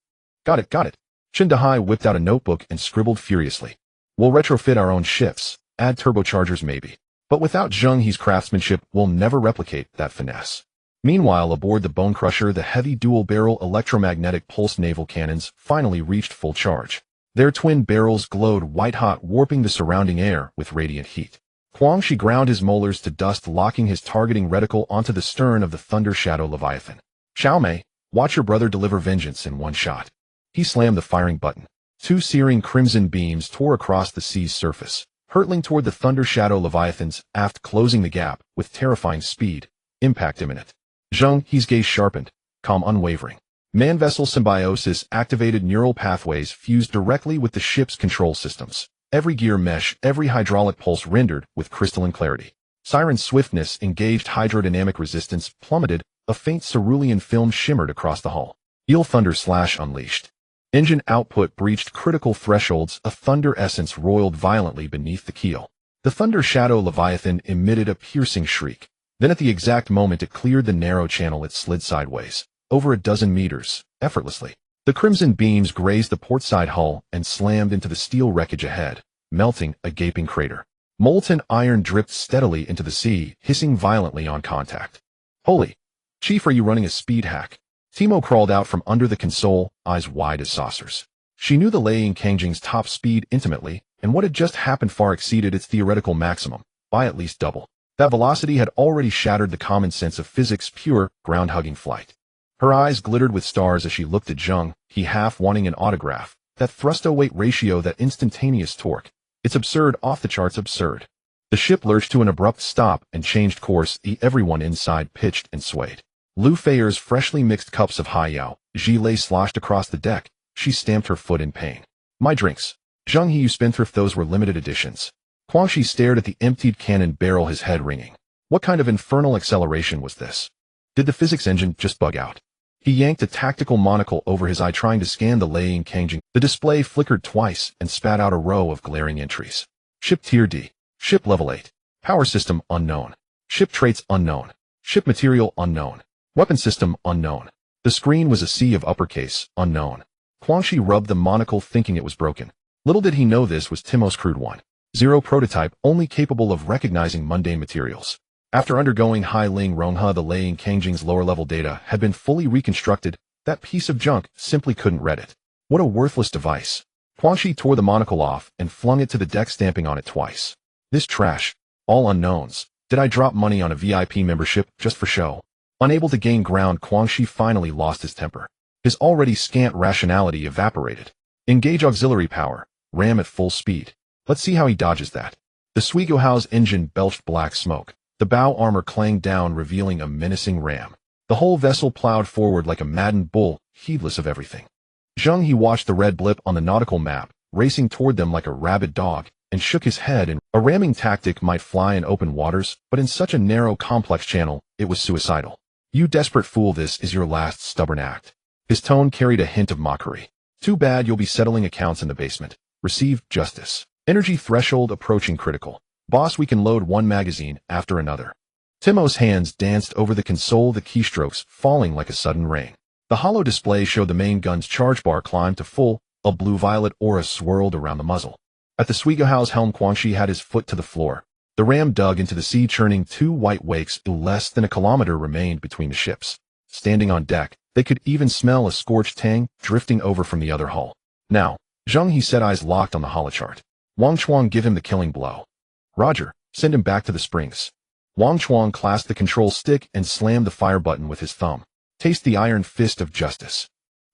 Got it. Zheng He whipped out a notebook and scribbled furiously. We'll retrofit our own ships, add turbochargers maybe. But without Zheng He's craftsmanship, we'll never replicate that finesse. Meanwhile, aboard the Bone Crusher, the heavy dual-barrel electromagnetic pulse naval cannons finally reached full charge. Their twin barrels glowed white-hot, warping the surrounding air with radiant heat. Quang Shi ground his molars to dust, locking his targeting reticle onto the stern of the Thunder Shadow Leviathan. Xiaomei, watch your brother deliver vengeance in one shot. He slammed the firing button. Two searing crimson beams tore across the sea's surface, hurtling toward the Thunder Shadow Leviathan's aft, closing the gap with terrifying speed. Impact imminent. Zheng He's gaze sharpened, calm unwavering. Man-vessel symbiosis activated neural pathways fused directly with the ship's control systems. Every gear mesh, every hydraulic pulse rendered with crystalline clarity. Siren's swiftness engaged hydrodynamic resistance plummeted, a faint cerulean film shimmered across the hull. Eel Thunder Slash unleashed. Engine output breached critical thresholds, a thunder essence roiled violently beneath the keel. The Thunder Shadow Leviathan emitted a piercing shriek. Then at the exact moment it cleared the narrow channel, it slid sideways, over a dozen meters, effortlessly. The crimson beams grazed the portside hull and slammed into the steel wreckage ahead, melting a gaping crater. Molten iron dripped steadily into the sea, hissing violently on contact. Holy! Chief, are you running a speed hack? Timo crawled out from under the console, eyes wide as saucers. She knew the Lei Kangjing's top speed intimately, and what had just happened far exceeded its theoretical maximum, by at least double. That velocity had already shattered the common sense of physics, pure, ground-hugging flight. Her eyes glittered with stars as she looked at Zheng He, half wanting an autograph. That thrusto-weight ratio, that instantaneous torque. It's absurd, off the charts absurd. The ship lurched to an abrupt stop and changed course. Everyone inside pitched and swayed. Lu Feier's freshly mixed cups of Haiyao, Lei sloshed across the deck. She stamped her foot in pain. My drinks. Zheng He, you spendthrift, those were limited editions. Quang Shi stared at the emptied cannon barrel, his head ringing. What kind of infernal acceleration was this? Did the physics engine just bug out? He yanked a tactical monocle over his eye, trying to scan the Lei Kangjing. The display flickered twice and spat out a row of glaring entries. Ship Tier D. Ship Level 8. Power System unknown. Ship Traits unknown. Ship Material unknown. Weapon System unknown. The screen was a sea of uppercase, unknown. Quang Shi rubbed the monocle, thinking it was broken. Little did he know this was Timo's crude 1.0 prototype, only capable of recognizing mundane materials. After undergoing Hai Ling Ronghe, the Lei Kangjing's lower-level data had been fully reconstructed. That piece of junk simply couldn't read it. What a worthless device. Quang Shi tore the monocle off and flung it to the deck, stamping on it twice. This trash. All unknowns. Did I drop money on a VIP membership just for show? Unable to gain ground, Quang Shi finally lost his temper. His already scant rationality evaporated. Engage auxiliary power. Ram at full speed. Let's see how he dodges that. The Swigohau's engine belched black smoke. The bow armor clanged down, revealing a menacing ram. The whole vessel plowed forward like a maddened bull, heedless of everything. Zheng He watched the red blip on the nautical map, racing toward them like a rabid dog, and shook his head. And a ramming tactic might fly in open waters, but in such a narrow, complex channel, it was suicidal. You desperate fool, this is your last stubborn act. His tone carried a hint of mockery. Too bad, you'll be settling accounts in the basement. Receive justice. Energy threshold approaching critical. Boss, we can load one magazine after another. Timo's hands danced over the console, the keystrokes falling like a sudden rain. The hollow display showed the main gun's charge bar climb to full. A blue-violet aura swirled around the muzzle. At the Swigohau's helm, Quang Shi had his foot to the floor. The ram dug into the sea, churning two white wakes. Less than a kilometer remained between the ships. Standing on deck, they could even smell a scorched tang drifting over from the other hull. Now, Zheng He said, eyes locked on the holochart. Wang Chuang, give him the killing blow. Roger, send him back to the springs. Wang Chuang clasped the control stick and slammed the fire button with his thumb. Taste the iron fist of justice.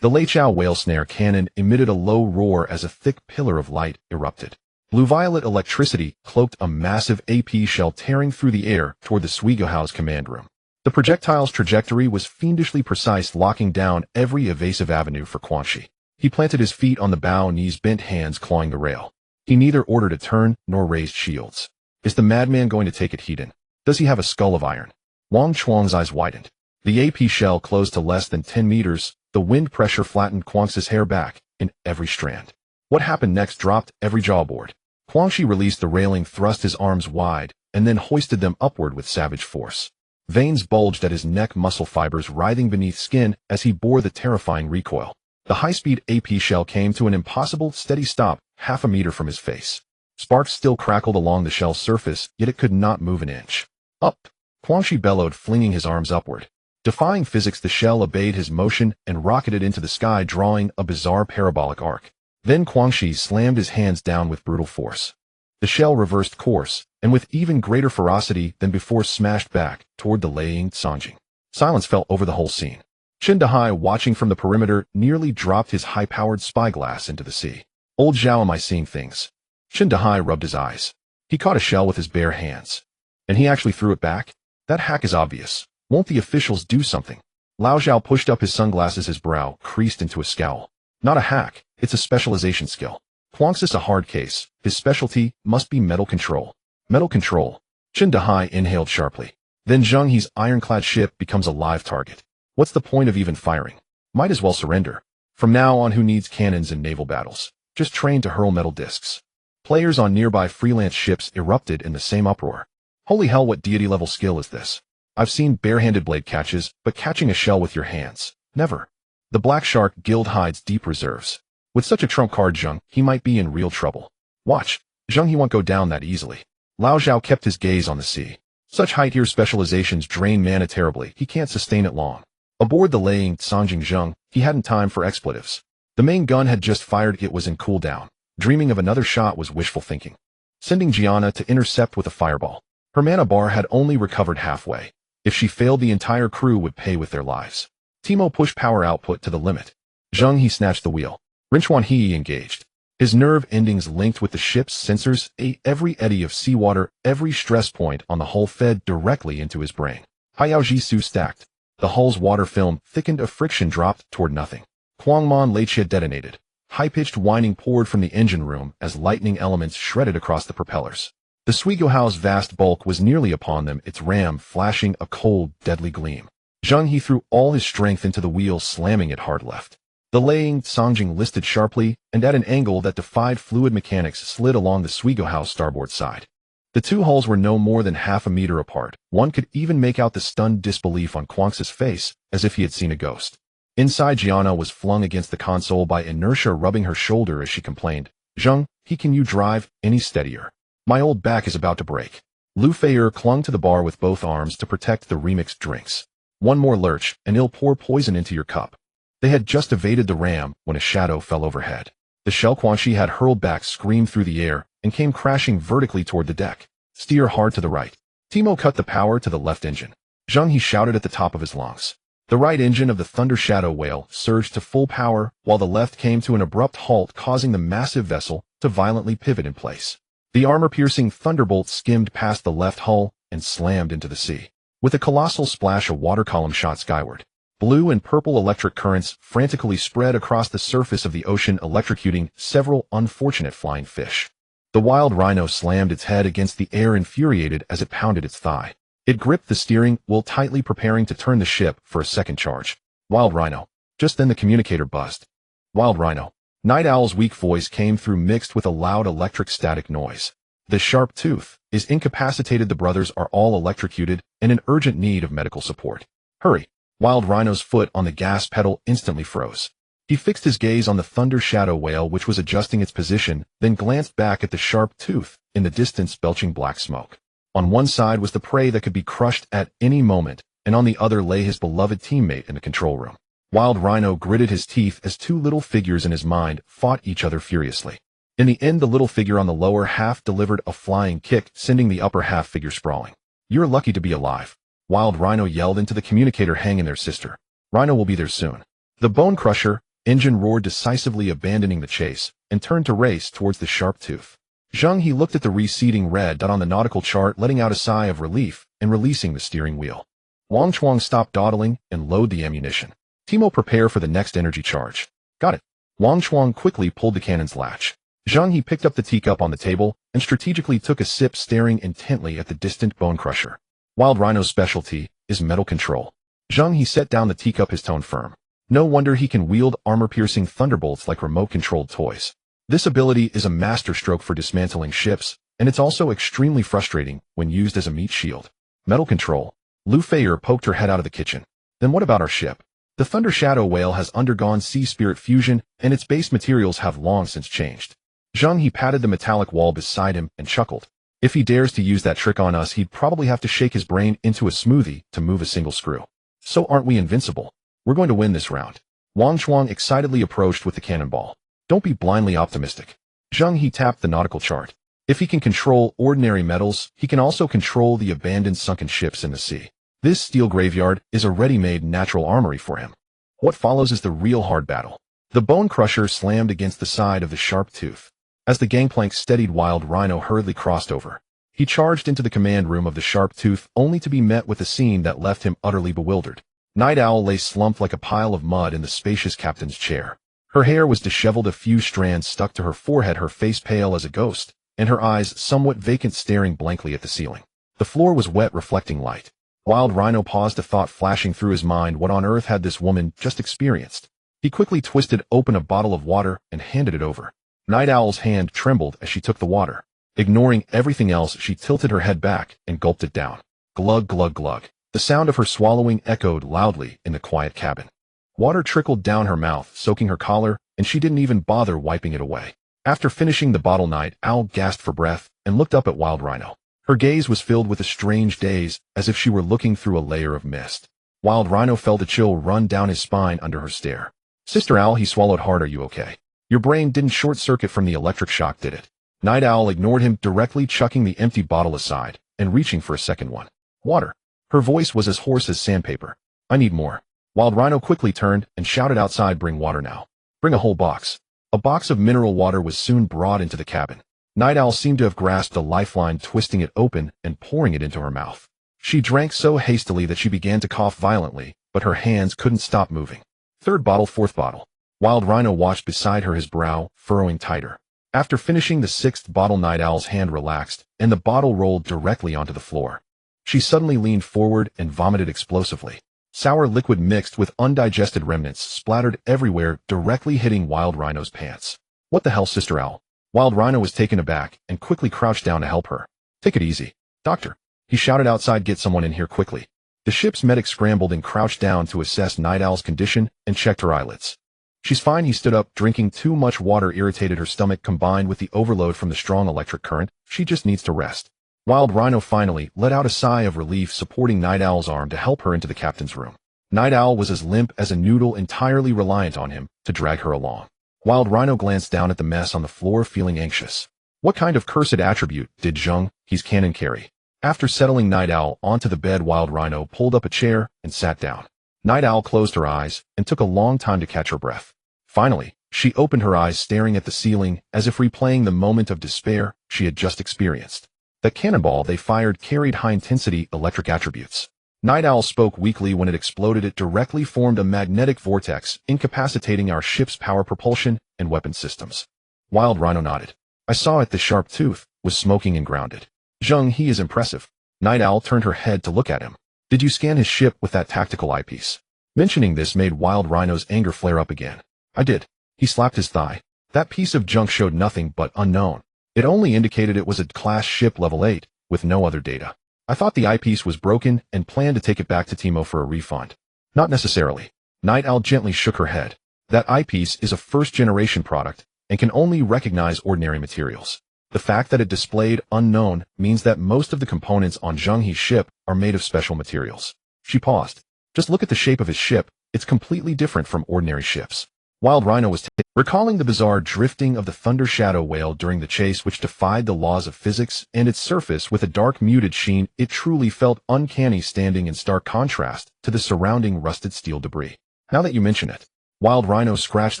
The Leichao whale snare cannon emitted a low roar as a thick pillar of light erupted. Blue-violet electricity cloaked a massive AP shell tearing through the air toward the Swigohau's command room. The projectile's trajectory was fiendishly precise, locking down every evasive avenue for Quan Shi. He planted his feet on the bow, knees bent, hands clawing the rail. He neither ordered a turn nor raised shields. Is the madman going to take it heat in? Does he have a skull of iron? Wang Chuang's eyes widened. The AP shell closed to less than 10 meters. The wind pressure flattened Quang's hair back in every strand. What happened next dropped every jaw aboard. Quan Shi released the railing, thrust his arms wide, and then hoisted them upward with savage force. Veins bulged at his neck, muscle fibers writhing beneath skin as he bore the terrifying recoil. The high-speed AP shell came to an impossible, steady stop half a meter from his face. Sparks still crackled along the shell's surface, yet it could not move an inch. Up! Quan Shi bellowed, flinging his arms upward. Defying physics, the shell obeyed his motion and rocketed into the sky, drawing a bizarre parabolic arc. Then Quan Shi slammed his hands down with brutal force. The shell reversed course, and with even greater ferocity than before smashed back toward the Laying Sanjing. Silence fell over the whole scene. Zheng He, watching from the perimeter, nearly dropped his high-powered spyglass into the sea. Old Zhao, am I seeing things? Zheng He rubbed his eyes. He caught a shell with his bare hands. And he actually threw it back? That hack is obvious. Won't the officials do something? Lao Zhao pushed up his sunglasses, his brow creased into a scowl. Not a hack, it's a specialization skill. Quang's a hard case. His specialty must be metal control. Metal control. Zheng He inhaled sharply. Then Zheng He's ironclad ship becomes a live target. What's the point of even firing? Might as well surrender. From now on, who needs cannons in naval battles? Just train to hurl metal discs. Players on nearby freelance ships erupted in the same uproar. Holy hell, what deity-level skill is this? I've seen bare-handed blade catches, but catching a shell with your hands, never. The Black Shark Guild hides deep reserves. With such a trump card, Zheng He might be in real trouble. Watch, Zheng He won't go down that easily. Lao Zhao kept his gaze on the sea. Such height-tier specializations drain mana terribly. He can't sustain it long. Aboard the Laying Sanjing Zheng, he hadn't time for expletives. The main gun had just fired, it was in cooldown. Dreaming of another shot was wishful thinking. Sending Gianna to intercept with a fireball. Her mana bar had only recovered halfway. If she failed, the entire crew would pay with their lives. Timo pushed power output to the limit. Zheng He snatched the wheel. Rinchuan He engaged. His nerve endings linked with the ship's sensors, every eddy of seawater, every stress point on the hull fed directly into his brain. Haiyao Jisoo stacked. The hull's water film thickened, a friction dropped toward nothing. Quangmon Leichia detonated. High-pitched whining poured from the engine room as lightning elements shredded across the propellers. The Swigohau's vast bulk was nearly upon them, its ram flashing a cold, deadly gleam. Zheng He threw all his strength into the wheel, slamming it hard left. The Laying Sanjing listed sharply, and at an angle that defied fluid mechanics slid along the Swigohau's starboard side. The two hulls were no more than half a meter apart. One could even make out the stunned disbelief on Quang's face, as if he had seen a ghost. Inside, Gianna was flung against the console by inertia, rubbing her shoulder as she complained, "Zheng He, can you drive any steadier? My old back is about to break." Lu Feier clung to the bar with both arms to protect the remixed drinks. "One more lurch, and he'll pour poison into your cup." They had just evaded the ram when a shadow fell overhead. The shell Quan Shi had hurled back screamed through the air and came crashing vertically toward the deck. "Steer hard to the right." Timo cut the power to the left engine. Zheng He shouted at the top of his lungs. The right engine of the Thunder Shadow Whale surged to full power, while the left came to an abrupt halt, causing the massive vessel to violently pivot in place. The armor-piercing thunderbolt skimmed past the left hull and slammed into the sea. With a colossal splash, a water column shot skyward. Blue and purple electric currents frantically spread across the surface of the ocean, electrocuting several unfortunate flying fish. The wild rhino slammed its head against the air, infuriated as it pounded its thigh. It gripped the steering wheel tightly, preparing to turn the ship for a second charge. Wild rhino. Just then the communicator buzzed. Wild rhino. Night Owl's weak voice came through, mixed with a loud electric static noise. "The Sharp Tooth is incapacitated. The brothers are all electrocuted and in urgent need of medical support. Hurry." Wild Rhino's foot on the gas pedal instantly froze. He fixed his gaze on the Thunder Shadow Whale, which was adjusting its position, then glanced back at the Sharp Tooth in the distance, belching black smoke. On one side was the prey that could be crushed at any moment, and on the other lay his beloved teammate in the control room. Wild Rhino gritted his teeth as two little figures in his mind fought each other furiously. In the end, the little figure on the lower half delivered a flying kick, sending the upper half figure sprawling. "You're lucky to be alive." Wild Rhino yelled into the communicator. "Hang in there, sister. Rhino will be there soon." The Bone Crusher, engine roared decisively, abandoning the chase, and turned to race towards the sharp tooth. Zheng He looked at the receding red dot on the nautical chart, letting out a sigh of relief and releasing the steering wheel. Wang Chuang stopped dawdling and load the ammunition. Timo, prepare for the next energy charge. Got it. Wang Chuang quickly pulled the cannon's latch. Zheng He picked up the teacup on the table and strategically took a sip, staring intently at the distant bone crusher. Wild Rhino's specialty is metal control. Zheng He set down the teacup, his tone firm. No wonder he can wield armor-piercing thunderbolts like remote-controlled toys. This ability is a masterstroke for dismantling ships, and it's also extremely frustrating when used as a meat shield. Metal control. Lu Feier poked her head out of the kitchen. Then what about our ship? The Thunder Shadow Whale has undergone sea spirit fusion, and its base materials have long since changed. Zheng He patted the metallic wall beside him and chuckled. If he dares to use that trick on us, he'd probably have to shake his brain into a smoothie to move a single screw. So aren't we invincible? We're going to win this round. Wang Chuang excitedly approached with the cannonball. Don't be blindly optimistic. Zheng He tapped the nautical chart. If he can control ordinary metals, he can also control the abandoned sunken ships in the sea. This steel graveyard is a ready-made natural armory for him. What follows is the real hard battle. The bone crusher slammed against the side of the sharp tooth. As the gangplank steadied, Wild Rhino hurriedly crossed over. He charged into the command room of the sharp tooth, only to be met with a scene that left him utterly bewildered. Night Owl lay slumped like a pile of mud in the spacious captain's chair. Her hair was disheveled, a few strands stuck to her forehead, her face pale as a ghost, and her eyes somewhat vacant, staring blankly at the ceiling. The floor was wet, reflecting light. Wild Rhino paused, a thought flashing through his mind. What on earth had this woman just experienced? He quickly twisted open a bottle of water and handed it over. Night Owl's hand trembled as she took the water. Ignoring everything else, she tilted her head back and gulped it down. Glug, glug, glug. The sound of her swallowing echoed loudly in the quiet cabin. Water trickled down her mouth, soaking her collar, and she didn't even bother wiping it away. After finishing the bottle, Night Owl gasped for breath and looked up at Wild Rhino. Her gaze was filled with a strange daze, as if she were looking through a layer of mist. Wild Rhino felt a chill run down his spine under her stare. Sister Owl, he swallowed hard. Are you okay? Your brain didn't short-circuit from the electric shock, did it? Night Owl ignored him, directly chucking the empty bottle aside and reaching for a second one. Water. Her voice was as hoarse as sandpaper. I need more. Wild Rhino quickly turned and shouted outside, bring water now. Bring a whole box. A box of mineral water was soon brought into the cabin. Night Owl seemed to have grasped a lifeline, twisting it open and pouring it into her mouth. She drank so hastily that she began to cough violently, but her hands couldn't stop moving. Third bottle, fourth bottle. Wild Rhino watched beside her, his brow furrowing tighter. After finishing the sixth bottle, Night Owl's hand relaxed, and the bottle rolled directly onto the floor. She suddenly leaned forward and vomited explosively. Sour liquid mixed with undigested remnants splattered everywhere, directly hitting Wild Rhino's pants. What the hell, Sister Owl? Wild Rhino was taken aback and quickly crouched down to help her. Take it easy. Doctor. He shouted outside, get someone in here quickly. The ship's medic scrambled and crouched down to assess Night Owl's condition and checked her eyelids. She's fine. He stood up. Drinking too much water irritated her stomach, combined with the overload from the strong electric current. She just needs to rest. Wild Rhino finally let out a sigh of relief, supporting Night Owl's arm to help her into the captain's room. Night Owl was as limp as a noodle, entirely reliant on him to drag her along. Wild Rhino glanced down at the mess on the floor, feeling anxious. What kind of cursed attribute did Zheng He's cannon carry? After settling Night Owl onto the bed, Wild Rhino pulled up a chair and sat down. Night Owl closed her eyes and took a long time to catch her breath. Finally, she opened her eyes, staring at the ceiling as if replaying the moment of despair she had just experienced. The cannonball they fired carried high-intensity electric attributes. Night Owl spoke weakly. When it exploded, it directly formed a magnetic vortex, incapacitating our ship's power, propulsion, and weapon systems. Wild Rhino nodded. I saw it. The sharp tooth was smoking and grounded. Zheng He is impressive. Night Owl turned her head to look at him. Did you scan his ship with that tactical eyepiece? Mentioning this made Wild Rhino's anger flare up again. I did. He slapped his thigh. That piece of junk showed nothing but unknown. It only indicated it was a class ship level 8, with no other data. I thought the eyepiece was broken and planned to take it back to Timo for a refund. Not necessarily. Night Owl gently shook her head. That eyepiece is a first-generation product and can only recognize ordinary materials. The fact that it displayed unknown means that most of the components on Zheng He's ship are made of special materials. She paused. Just look at the shape of his ship. It's completely different from ordinary ships. Wild Rhino was recalling the bizarre drifting of the Thunder Shadow Whale during the chase, which defied the laws of physics, and its surface with a dark muted sheen. It truly felt uncanny, standing in stark contrast to the surrounding rusted steel debris. Now that you mention it, Wild Rhino scratched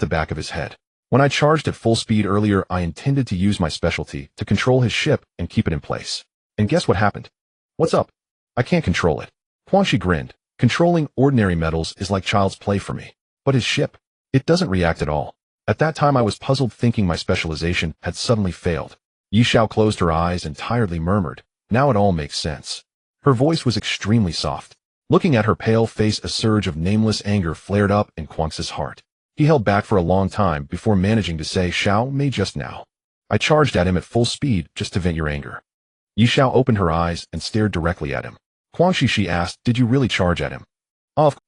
the back of his head. When I charged at full speed earlier, I intended to use my specialty to control his ship and keep it in place. And guess what happened? What's up? I can't control it. Quan Shi grinned. Controlling ordinary metals is like child's play for me. But his ship? It doesn't react at all. At that time I was puzzled, thinking my specialization had suddenly failed. Yi Xiao closed her eyes and tiredly murmured, "Now it all makes sense." Her voice was extremely soft. Looking at her pale face, a surge of nameless anger flared up in Quanx's heart. He held back for a long time before managing to say, "Xiao Mei, just now. I charged at him at full speed just to vent your anger." Yi Xiao opened her eyes and stared directly at him. Quan Shi, she asked, "Did you really charge at him?"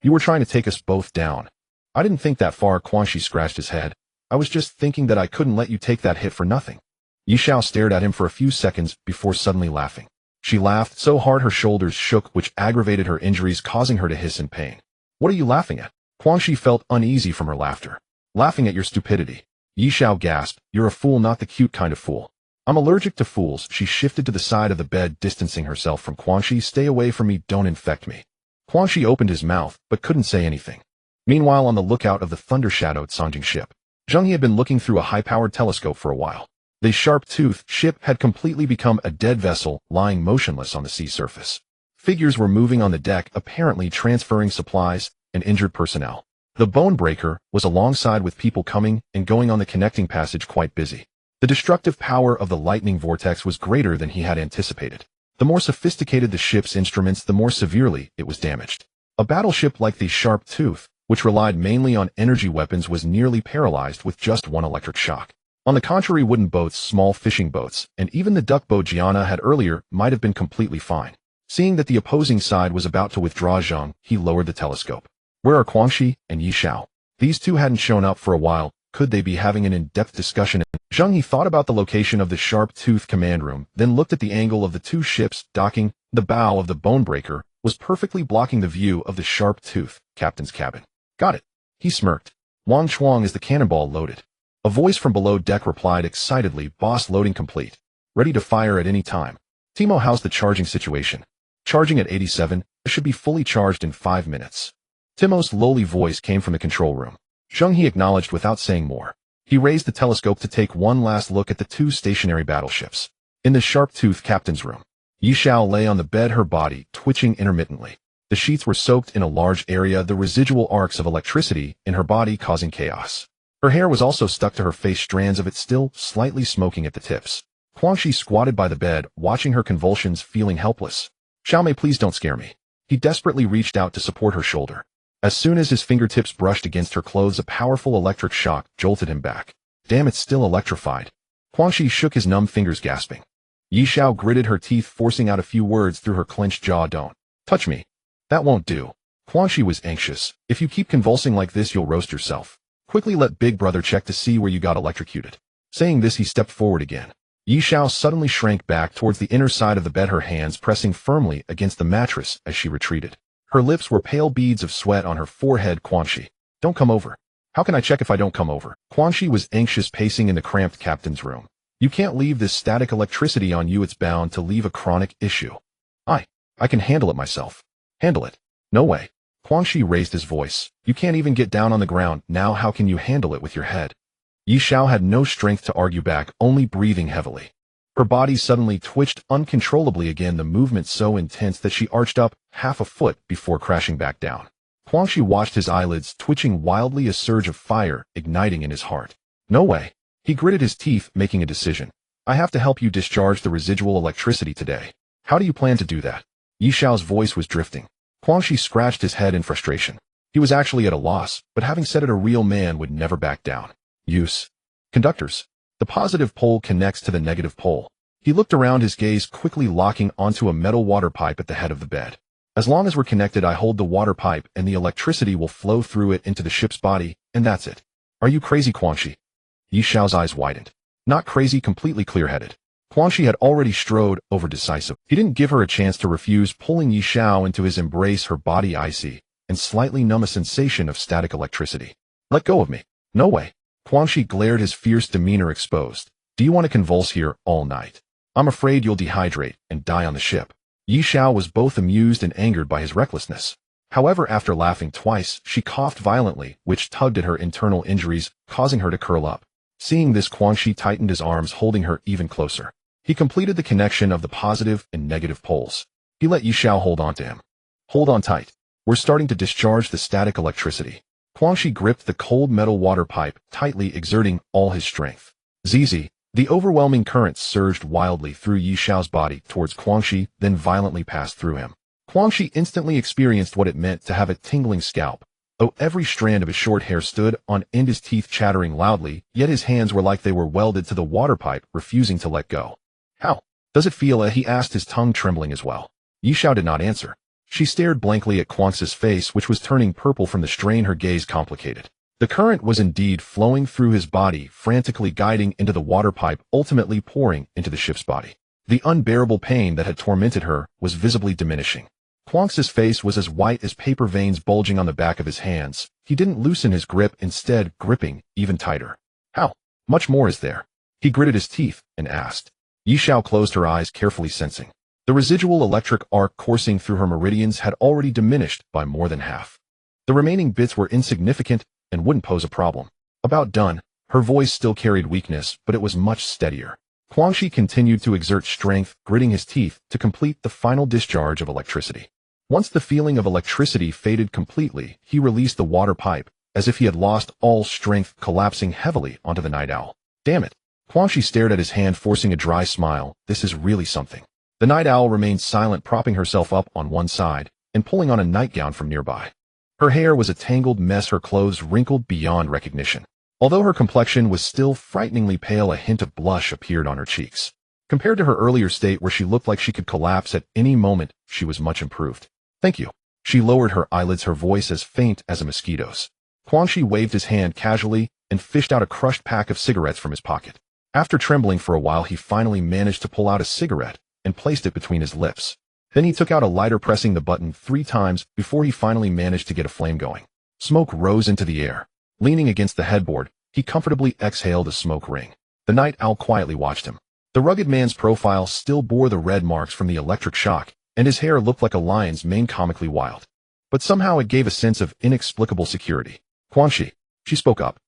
You were trying to take us both down." "I didn't think that far." Quan Shi scratched his head. "I was just thinking that I couldn't let you take that hit for nothing." Yi Xiao stared at him for a few seconds before suddenly laughing. She laughed so hard her shoulders shook, which aggravated her injuries, causing her to hiss in pain. "What are you laughing at?" Quan Shi felt uneasy from her laughter. "Laughing at your stupidity." Yi Xiao gasped, "You're a fool, not the cute kind of fool." "I'm allergic to fools." She shifted to the side of the bed, distancing herself from Quan Shi. "Stay away from me, don't infect me." Quan Shi opened his mouth, but couldn't say anything. Meanwhile, on the lookout of the thunder-shadowed Songjing ship, Zheng He had been looking through a high-powered telescope for a while. The sharp-toothed ship had completely become a dead vessel, lying motionless on the sea surface. Figures were moving on the deck, apparently transferring supplies and injured personnel. The bone breaker was alongside, with people coming and going on the connecting passage, quite busy. The destructive power of the lightning vortex was greater than he had anticipated. The more sophisticated the ship's instruments, the more severely it was damaged. A battleship like the Sharp Tooth, which relied mainly on energy weapons, was nearly paralyzed with just one electric shock. On the contrary, wooden boats, small fishing boats, and even the duck boat Gianna had earlier might have been completely fine. Seeing that the opposing side was about to withdraw Zheng, he lowered the telescope. Where are Quan Shi and Yi Xiao? These two hadn't shown up for a while. Could they be having an in-depth discussion? Zheng He thought about the location of the Sharp Tooth command room, then looked at the angle of the two ships docking. The bow of the Bonebreaker was perfectly blocking the view of the Sharp Tooth captain's cabin. "Got it." He smirked. "Wang Chuang, is the cannonball loaded?" A voice from below deck replied excitedly, "Boss, loading complete. Ready to fire at any time." "Timo, how's the charging situation?" "Charging at 87. It should be fully charged in 5 minutes." Timo's lowly voice came from the control room. Zheng He acknowledged without saying more. He raised the telescope to take one last look at the two stationary battleships. In the Sharp-Tooth captain's room, Yi Xiao lay on the bed, her body twitching intermittently. The sheets were soaked in a large area, the residual arcs of electricity in her body causing chaos. Her hair was also stuck to her face, strands of it still slightly smoking at the tips. Quan Shi squatted by the bed, watching her convulsions, feeling helpless. "Xiao Mei, please don't scare me." He desperately reached out to support her shoulder. As soon as his fingertips brushed against her clothes, a powerful electric shock jolted him back. "Damn, it's still electrified." Quan Shi shook his numb fingers, gasping. Yi Xiao gritted her teeth, forcing out a few words through her clenched jaw. "Don't touch me. That won't do." Quan Shi was anxious. "If you keep convulsing like this, you'll roast yourself. Quickly let Big Brother check to see where you got electrocuted." Saying this, he stepped forward again. Yi Xiao suddenly shrank back towards the inner side of the bed, her hands pressing firmly against the mattress as she retreated. Her lips were pale beads of sweat on her forehead. "Quan Shi, don't come over." "How can I check if I don't come over?" Quan Shi was anxious, pacing in the cramped captain's room. "You can't leave this static electricity on you. It's bound to leave a chronic issue." I can handle it myself." "Handle it? No way." Quan Shi raised his voice. "You can't even get down on the ground. Now how can you handle it with your head?" Yi Xiao had no strength to argue back, only breathing heavily. Her body suddenly twitched uncontrollably again, the movement so intense that she arched up half a foot before crashing back down. Quan Shi watched his eyelids twitching wildly, a surge of fire igniting in his heart. "No way." He gritted his teeth, making a decision. "I have to help you discharge the residual electricity today." "How do you plan to do that?" Yi Xiao's voice was drifting. Quan Shi scratched his head in frustration. He was actually at a loss, but having said it, a real man would never back down. "Use conductors. The positive pole connects to the negative pole." He looked around, his gaze quickly locking onto a metal water pipe at the head of the bed. "As long as we're connected, I hold the water pipe and the electricity will flow through it into the ship's body, and that's it." "Are you crazy, Quan Shi?" Yi Xiao's eyes widened. "Not crazy, completely clear-headed." Quan Shi had already strode over decisive. He didn't give her a chance to refuse, pulling Yi Xiao into his embrace, her body icy and slightly numb, a sensation of static electricity. "Let go of me." "No way." Quan Shi glared, his fierce demeanor exposed. "Do you want to convulse here all night? I'm afraid you'll dehydrate and die on the ship." Yi Xiao was both amused and angered by his recklessness. However, after laughing twice, she coughed violently, which tugged at her internal injuries, causing her to curl up. Seeing this, Quan Shi tightened his arms, holding her even closer. He completed the connection of the positive and negative poles. He let Yi Xiao hold on to him. Hold on tight. We're starting to discharge the static electricity. Quan Shi gripped the cold metal water pipe, tightly exerting all his strength. Zizi, the overwhelming currents surged wildly through Yi Xiao's body towards Quan Shi, then violently passed through him. Quan Shi instantly experienced what it meant to have a tingling scalp. Though every strand of his short hair stood on end, his teeth chattering loudly, yet his hands were like they were welded to the water pipe, refusing to let go. How does it feel? He asked, his tongue trembling as well. Yi Xiao did not answer. She stared blankly at Quan Shi's face, which was turning purple from the strain her gaze complicated. The current was indeed flowing through his body, frantically guiding into the water pipe, ultimately pouring into the ship's body. The unbearable pain that had tormented her was visibly diminishing. Quan Shi's face was as white as paper, veins bulging on the back of his hands. He didn't loosen his grip, instead gripping even tighter. How much more is there? He gritted his teeth and asked. Yi Xiao closed her eyes, carefully sensing. The residual electric arc coursing through her meridians had already diminished by more than half. The remaining bits were insignificant and wouldn't pose a problem. About done. Her voice still carried weakness, but it was much steadier. Quan Shi continued to exert strength, gritting his teeth to complete the final discharge of electricity. Once the feeling of electricity faded completely, he released the water pipe, as if he had lost all strength, collapsing heavily onto the night owl. Damn it. Quan Shi stared at his hand, forcing a dry smile. This is really something. The night owl remained silent, propping herself up on one side and pulling on a nightgown from nearby. Her hair was a tangled mess, her clothes wrinkled beyond recognition. Although her complexion was still frighteningly pale, a hint of blush appeared on her cheeks. Compared to her earlier state, where she looked like she could collapse at any moment, she was much improved. Thank you. She lowered her eyelids, her voice as faint as a mosquito's. Quan Shi waved his hand casually and fished out a crushed pack of cigarettes from his pocket. After trembling for a while, he finally managed to pull out a cigarette and placed it between his lips. Then he took out a lighter, pressing the button 3 times before he finally managed to get a flame going. Smoke rose into the air. Leaning against the headboard, he comfortably exhaled a smoke ring. The night owl quietly watched him. The rugged man's profile still bore the red marks from the electric shock, and his hair looked like a lion's mane, comically wild. But somehow it gave a sense of inexplicable security. Quan Shi, she spoke up.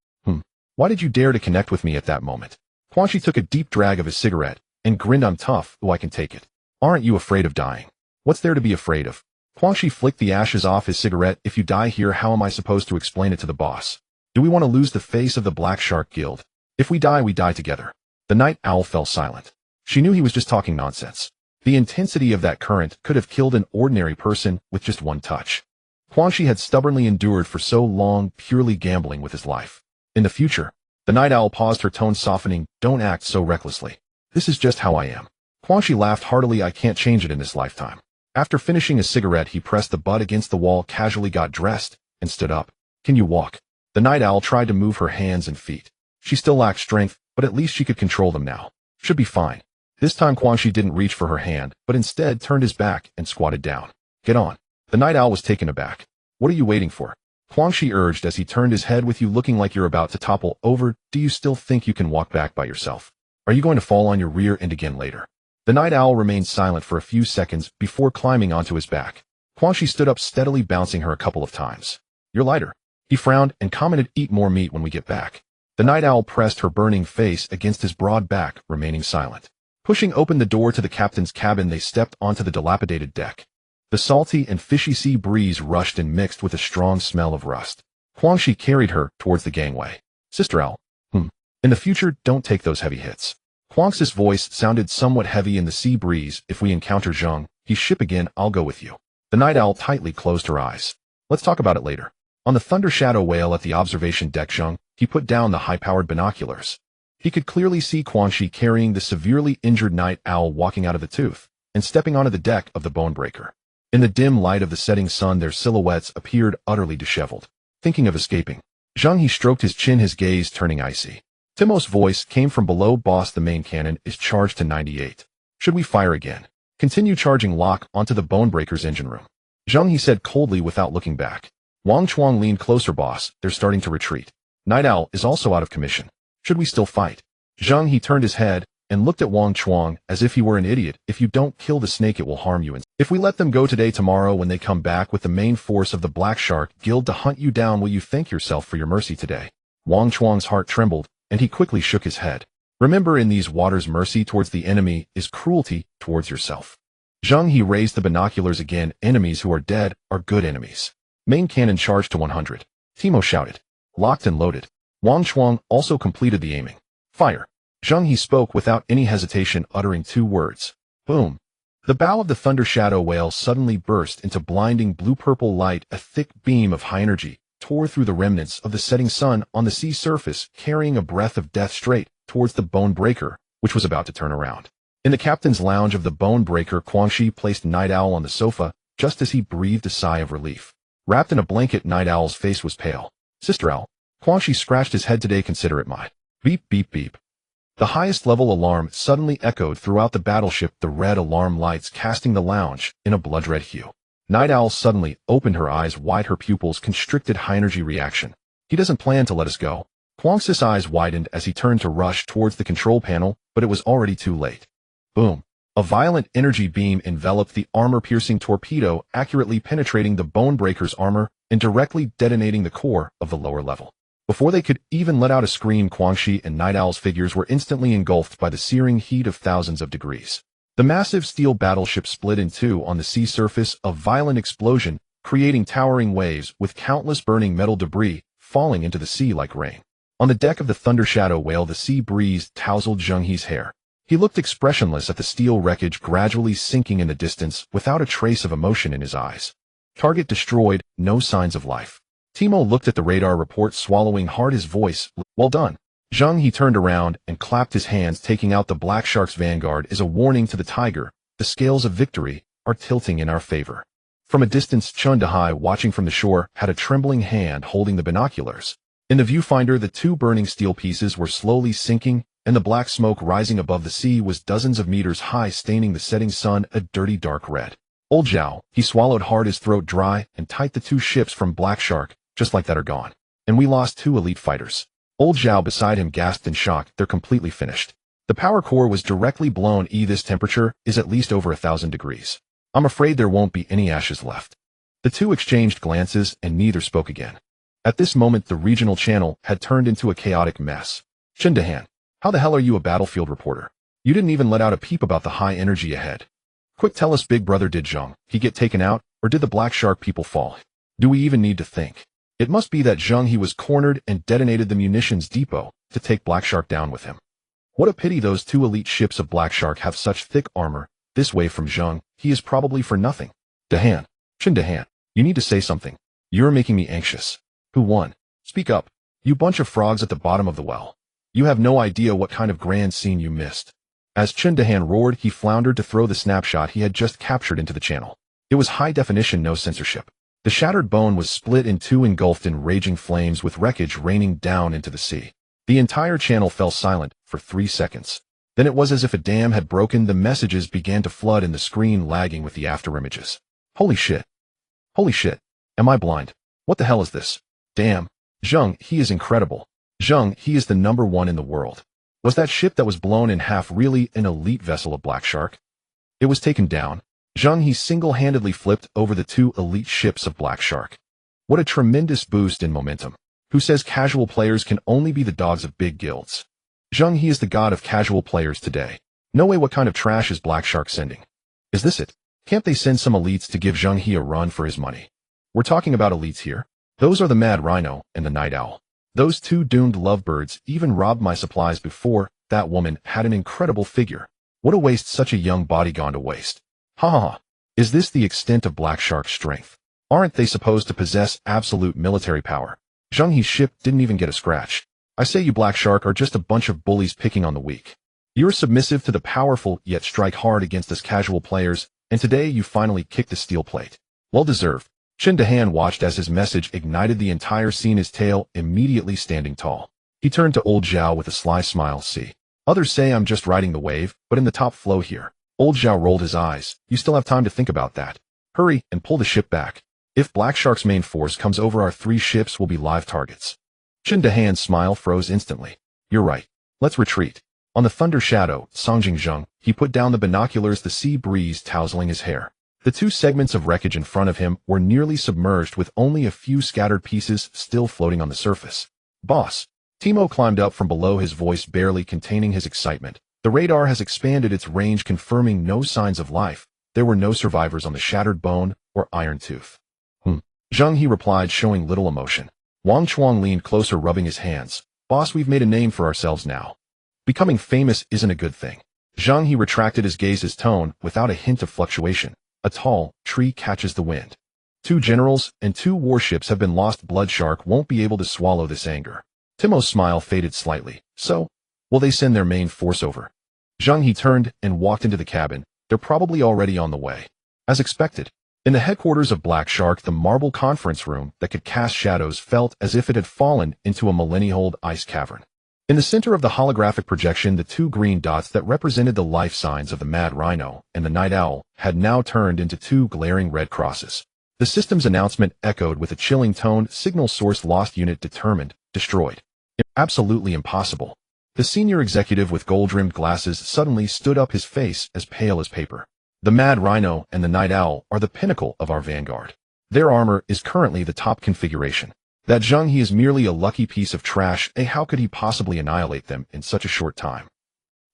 Why did you dare to connect with me at that moment? Quan Shi took a deep drag of his cigarette and grinned. I'm tough, I can take it. Aren't you afraid of dying? What's there to be afraid of? Quan Shi flicked the ashes off his cigarette. If you die here, how am I supposed to explain it to the boss? Do we want to lose the face of the Black Shark Guild? If we die, we die together. The night owl fell silent. She knew he was just talking nonsense. The intensity of that current could have killed an ordinary person with just one touch. Quan Shi had stubbornly endured for so long, purely gambling with his life. In the future, the night owl paused, her tone softening. Don't act so recklessly. This is just how I am. Quan Shi laughed heartily. I can't change it in this lifetime. After finishing a cigarette, he pressed the butt against the wall, casually got dressed, and stood up. Can you walk? The night owl tried to move her hands and feet. She still lacked strength, but at least she could control them now. Should be fine. This time Quan Shi didn't reach for her hand, but instead turned his back and squatted down. Get on. The night owl was taken aback. What are you waiting for? Quan Shi urged as he turned his head. With you looking like you're about to topple over, do you still think you can walk back by yourself? Are you going to fall on your rear end again later? The night owl remained silent for a few seconds before climbing onto his back. Quan Shi stood up, steadily bouncing her a couple of times. You're lighter. He frowned and commented, eat more meat when we get back. The night owl pressed her burning face against his broad back, remaining silent. Pushing open the door to the captain's cabin, they stepped onto the dilapidated deck. The salty and fishy sea breeze rushed and mixed with a strong smell of rust. Quan Shi carried her towards the gangway. Sister Owl. In the future, don't take those heavy hits. Quan Shi's voice sounded somewhat heavy in the sea breeze. If we encounter Zheng He's ship again, I'll go with you. The night owl tightly closed her eyes. Let's talk about it later. On the thunder shadow whale at the observation deck, Zheng He put down the high-powered binoculars. He could clearly see Quan Shi carrying the severely injured night owl walking out of the tooth and stepping onto the deck of the bonebreaker. In the dim light of the setting sun, their silhouettes appeared utterly disheveled. Thinking of escaping, Zheng He stroked his chin, his gaze turning icy. Timo's voice came from below. Boss, the main cannon is charged to 98. Should we fire again? Continue charging. Lock onto the bonebreaker's engine room. Zheng He said coldly without looking back. Wang Chuang leaned closer. Boss, they're starting to retreat. Night Owl is also out of commission. Should we still fight? Zheng He turned his head and looked at Wang Chuang as if he were an idiot. If you don't kill the snake, it will harm you. And if we let them go today, tomorrow when they come back with the main force of the Black Shark Guild to hunt you down, will you thank yourself for your mercy today? Wang Chuang's heart trembled, and he quickly shook his head. Remember, in these waters, mercy towards the enemy is cruelty towards yourself. Zheng He raised the binoculars again. Enemies who are dead are good enemies. Main cannon charged to 100. Timo shouted. Locked and loaded. Wang Chuang also completed the aiming. Fire. Zheng He spoke without any hesitation, uttering 2 words. Boom. The bow of the thunder shadow whale suddenly burst into blinding blue-purple light. A thick beam of high energy tore through the remnants of the setting sun on the sea surface, carrying a breath of death straight towards the bone breaker, which was about to turn around. In the captain's lounge of the bone breaker, Guangxi placed Night Owl on the sofa just as he breathed a sigh of relief. Wrapped in a blanket, Night Owl's face was pale. Sister Owl. Guangxi scratched his head. Today, consider it mine. Beep, beep, beep. The highest level alarm suddenly echoed throughout the battleship, the red alarm lights casting the lounge in a blood-red hue. Night Owl suddenly opened her eyes wide, her pupils constricted. High-energy reaction. He doesn't plan to let us go. Guangxi's eyes widened as he turned to rush towards the control panel, but it was already too late. Boom. A violent energy beam enveloped the armor-piercing torpedo, accurately penetrating the bone breaker's armor and directly detonating the core of the lower level. Before they could even let out a scream, Guangxi and Night Owl's figures were instantly engulfed by the searing heat of thousands of degrees. The massive steel battleship split in 2 on the sea surface, a violent explosion, creating towering waves with countless burning metal debris falling into the sea like rain. On the deck of the Thunder Shadow Whale, the sea breeze tousled Zheng He's hair. He looked expressionless at the steel wreckage gradually sinking in the distance without a trace of emotion in his eyes. Target destroyed, no signs of life. Timo looked at the radar report, swallowing hard, his voice. Well done. Zheng He turned around and clapped his hands. Taking out the Black Shark's vanguard is a warning to the Tiger. The scales of victory are tilting in our favor. From a distance, Zheng He, watching from the shore, had a trembling hand holding the binoculars. In the viewfinder, the 2 burning steel pieces were slowly sinking, and the black smoke rising above the sea was dozens of meters high, staining the setting sun a dirty dark red. Old Zhao, he swallowed hard, his throat dry and tight. The 2 ships from Black Shark, just like that, are gone. And we lost 2 elite fighters. Old Zhao beside him gasped in shock. They're completely finished. The power core was directly blown. This temperature is at least over 1,000 degrees. I'm afraid there won't be any ashes left. The 2 exchanged glances and neither spoke again. At this moment, the regional channel had turned into a chaotic mess. Zheng He, how the hell are you a battlefield reporter? You didn't even let out a peep about the high energy ahead. Quick, tell us, big brother, did Zheng He get taken out, or did the Black Shark people fall? Do we even need to think? It must be that Zheng He was cornered and detonated the munitions depot to take Black Shark down with him. What a pity those 2 elite ships of Black Shark have such thick armor. This way from Zheng He is probably for nothing. Zheng He, you need to say something. You're making me anxious. Who won? Speak up. You bunch of frogs at the bottom of the well. You have no idea what kind of grand scene you missed. As Zheng He roared, he floundered to throw the snapshot he had just captured into the channel. It was high definition, no censorship. The shattered bone was split in 2, engulfed in raging flames with wreckage raining down into the sea. The entire channel fell silent for 3 seconds. Then it was as if a dam had broken. The messages began to flood in the screen, lagging with the afterimages. Holy shit. Holy shit. Am I blind? What the hell is this? Damn. Zheng He is incredible. Zheng He is the #1 in the world. Was that ship that was blown in half really an elite vessel of Black Shark? It was taken down. Zheng He single-handedly flipped over the 2 elite ships of Black Shark. What a tremendous boost in momentum. Who says casual players can only be the dogs of big guilds? Zheng He is the god of casual players today. No way. What kind of trash is Black Shark sending? Is this it? Can't they send some elites to give Zheng He a run for his money? We're talking about elites here. Those are the Mad Rhino and the Night Owl. Those 2 doomed lovebirds even robbed my supplies before. That woman had an incredible figure. What a waste, such a young body gone to waste. Ha ha ha. Is this the extent of Black Shark's strength? Aren't they supposed to possess absolute military power? Zheng He's ship didn't even get a scratch. I say you Black Shark are just a bunch of bullies picking on the weak. You're submissive to the powerful, yet strike hard against us casual players, and today you finally kicked the steel plate. Well deserved. Zheng He watched as his message ignited the entire scene, his tail immediately standing tall. He turned to Old Zhao with a sly smile. See, others say I'm just riding the wave, but in the top flow here. Old Zhao rolled his eyes. You still have time to think about that. Hurry and pull the ship back. If Black Shark's main force comes over, our 3 ships will be live targets. Zheng He's smile froze instantly. You're right. Let's retreat. On the thunder shadow, Songjing Zheng, he put down the binoculars, the sea breeze tousling his hair. The two segments of wreckage in front of him were nearly submerged with only a few scattered pieces still floating on the surface. Boss. Timo climbed up from below, his voice barely containing his excitement. The radar has expanded its range, confirming no signs of life. There were no survivors on the shattered bone or iron tooth. Zheng He replied, showing little emotion. Wang Chuang leaned closer, rubbing his hands. Boss, we've made a name for ourselves now. Becoming famous isn't a good thing. Zheng He retracted his gaze, his tone without a hint of fluctuation. A tall tree catches the wind. 2 generals and 2 warships have been lost. Bloodshark won't be able to swallow this anger. Timo's smile faded slightly. So, will they send their main force over? Zheng He turned and walked into the cabin. They're probably already on the way. As expected. In the headquarters of Black Shark, the marble conference room that could cast shadows felt as if it had fallen into a millennia-old ice cavern. In the center of the holographic projection, the 2 green dots that represented the life signs of the Mad Rhino and the Night Owl had now turned into 2 glaring red crosses. The system's announcement echoed with a chilling tone: signal source lost, unit determined, destroyed. Absolutely impossible. The senior executive with gold-rimmed glasses suddenly stood up, his face as pale as paper. The Mad Rhino and the Night Owl are the pinnacle of our vanguard. Their armor is currently the top configuration. That Zheng He is merely a lucky piece of trash. How could he possibly annihilate them in such a short time?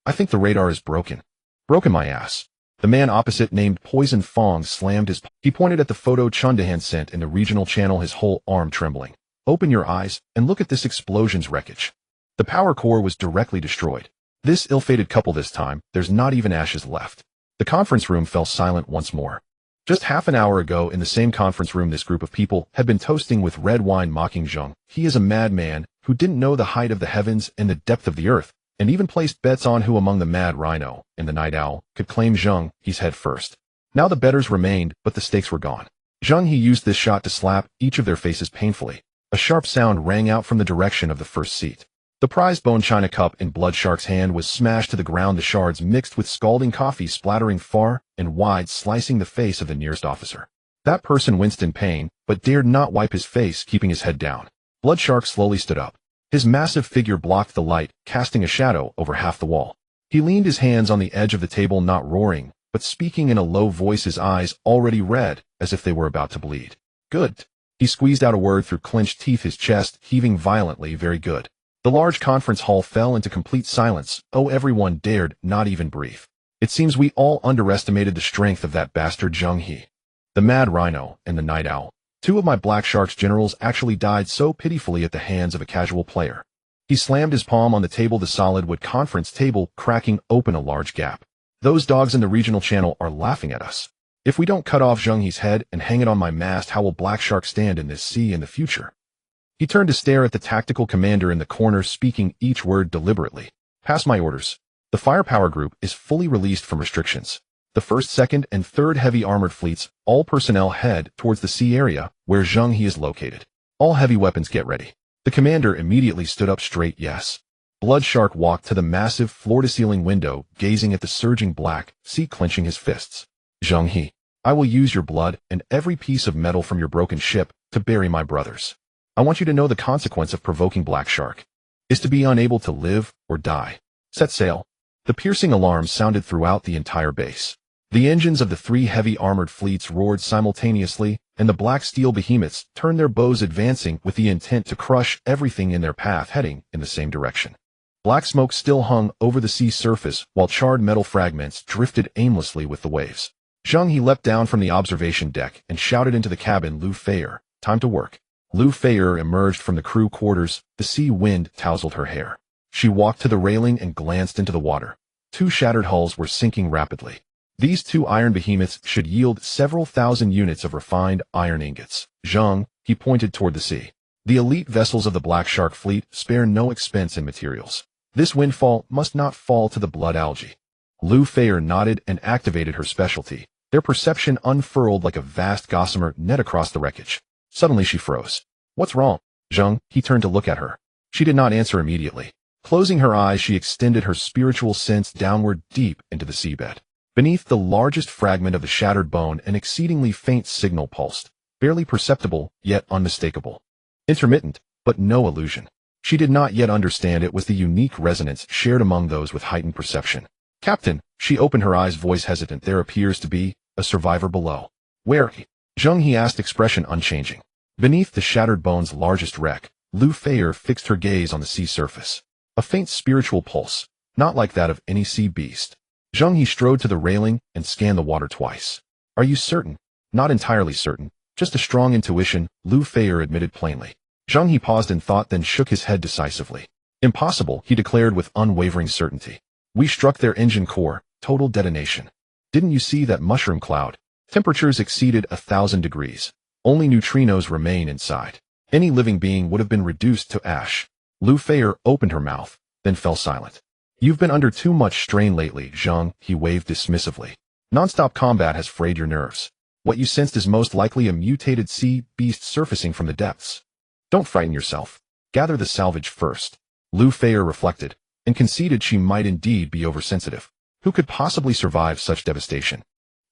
I think the radar is broken. Broken my ass. The man opposite, named Poison Fong, slammed his... He pointed at the photo Chundahan sent in the regional channel, his whole arm trembling. Open your eyes and look at this explosion's wreckage. The power core was directly destroyed. This ill-fated couple this time, there's not even ashes left. The conference room fell silent once more. Just half an hour ago, in the same conference room, this group of people had been toasting with red wine, mocking Zheng. He is a madman who didn't know the height of the heavens and the depth of the earth, and even placed bets on who among the Mad Rhino and the Night Owl could claim Zheng He's head first. Now the betters remained, but the stakes were gone. Zheng He used this shot to slap each of their faces painfully. A sharp sound rang out from the direction of the first seat. The prized bone china cup in Bloodshark's hand was smashed to the ground, the shards mixed with scalding coffee splattering far and wide, slicing the face of the nearest officer. That person winced in pain, but dared not wipe his face, keeping his head down. Bloodshark slowly stood up. His massive figure blocked the light, casting a shadow over half the wall. He leaned his hands on the edge of the table, not roaring, but speaking in a low voice, his eyes already red, as if they were about to bleed. Good. He squeezed out a word through clenched teeth, his chest heaving violently. Very good. The large conference hall fell into complete silence. Oh, everyone dared not even breathe. It seems we all underestimated the strength of that bastard Zheng He. The Mad Rhino and the Night Owl. 2 of my Black Shark's generals actually died so pitifully at the hands of a casual player. He slammed his palm on the table, the solid wood conference table cracking open a large gap. Those dogs in the regional channel are laughing at us. If we don't cut off Zheng He's head and hang it on my mast, how will Black Shark stand in this sea in the future? He turned to stare at the tactical commander in the corner, speaking each word deliberately. Pass my orders. The firepower group is fully released from restrictions. The 1st, 2nd, and 3rd heavy armored fleets, all personnel head towards the sea area where Zheng He is located. All heavy weapons get ready. The commander immediately stood up straight. Yes. Bloodshark walked to the massive floor-to-ceiling window, gazing at the surging black sea, clenching his fists. Zheng He, I will use your blood and every piece of metal from your broken ship to bury my brothers. I want you to know the consequence of provoking Black Shark is to be unable to live or die. Set sail. The piercing alarm sounded throughout the entire base. The engines of the 3 heavy armored fleets roared simultaneously, and the black steel behemoths turned their bows, advancing with the intent to crush everything in their path, heading in the same direction. Black smoke still hung over the sea surface, while charred metal fragments drifted aimlessly with the waves. Zheng He leapt down from the observation deck and shouted into the cabin, Lu Feier, time to work. Lu Feier emerged from the crew quarters. The sea wind tousled her hair. She walked to the railing and glanced into the water. 2 shattered hulls were sinking rapidly. These 2 iron behemoths should yield several thousand units of refined iron ingots. Zheng, he pointed toward the sea. The elite vessels of the Black Shark fleet spare no expense in materials. This windfall must not fall to the blood algae. Lu Feier nodded and activated her specialty. Their perception unfurled like a vast gossamer net across the wreckage. Suddenly she froze. What's wrong? Zheng, he turned to look at her. She did not answer immediately. Closing her eyes, she extended her spiritual sense downward deep into the seabed. Beneath the largest fragment of the shattered bone, an exceedingly faint signal pulsed, barely perceptible, yet unmistakable. Intermittent, but no illusion. She did not yet understand it was the unique resonance shared among those with heightened perception. Captain, she opened her eyes, voice hesitant. There appears to be a survivor below. Where? Zheng He asked, expression unchanging. Beneath the shattered bone's largest wreck, Lu Feier fixed her gaze on the sea surface. A faint spiritual pulse, not like that of any sea beast. Zheng He strode to the railing and scanned the water twice. Are you certain? Not entirely certain. Just a strong intuition, Lu Feier admitted plainly. Zheng He paused in thought, then shook his head decisively. Impossible, he declared with unwavering certainty. We struck their engine core, total detonation. Didn't you see that mushroom cloud? Temperatures exceeded 1,000 degrees. Only neutrinos remain inside. Any living being would have been reduced to ash. Lu Feier opened her mouth, then fell silent. You've been under too much strain lately, Zheng, he waved dismissively. Non-stop combat has frayed your nerves. What you sensed is most likely a mutated sea beast surfacing from the depths. Don't frighten yourself. Gather the salvage first. Lu Feier reflected, and conceded she might indeed be oversensitive. Who could possibly survive such devastation?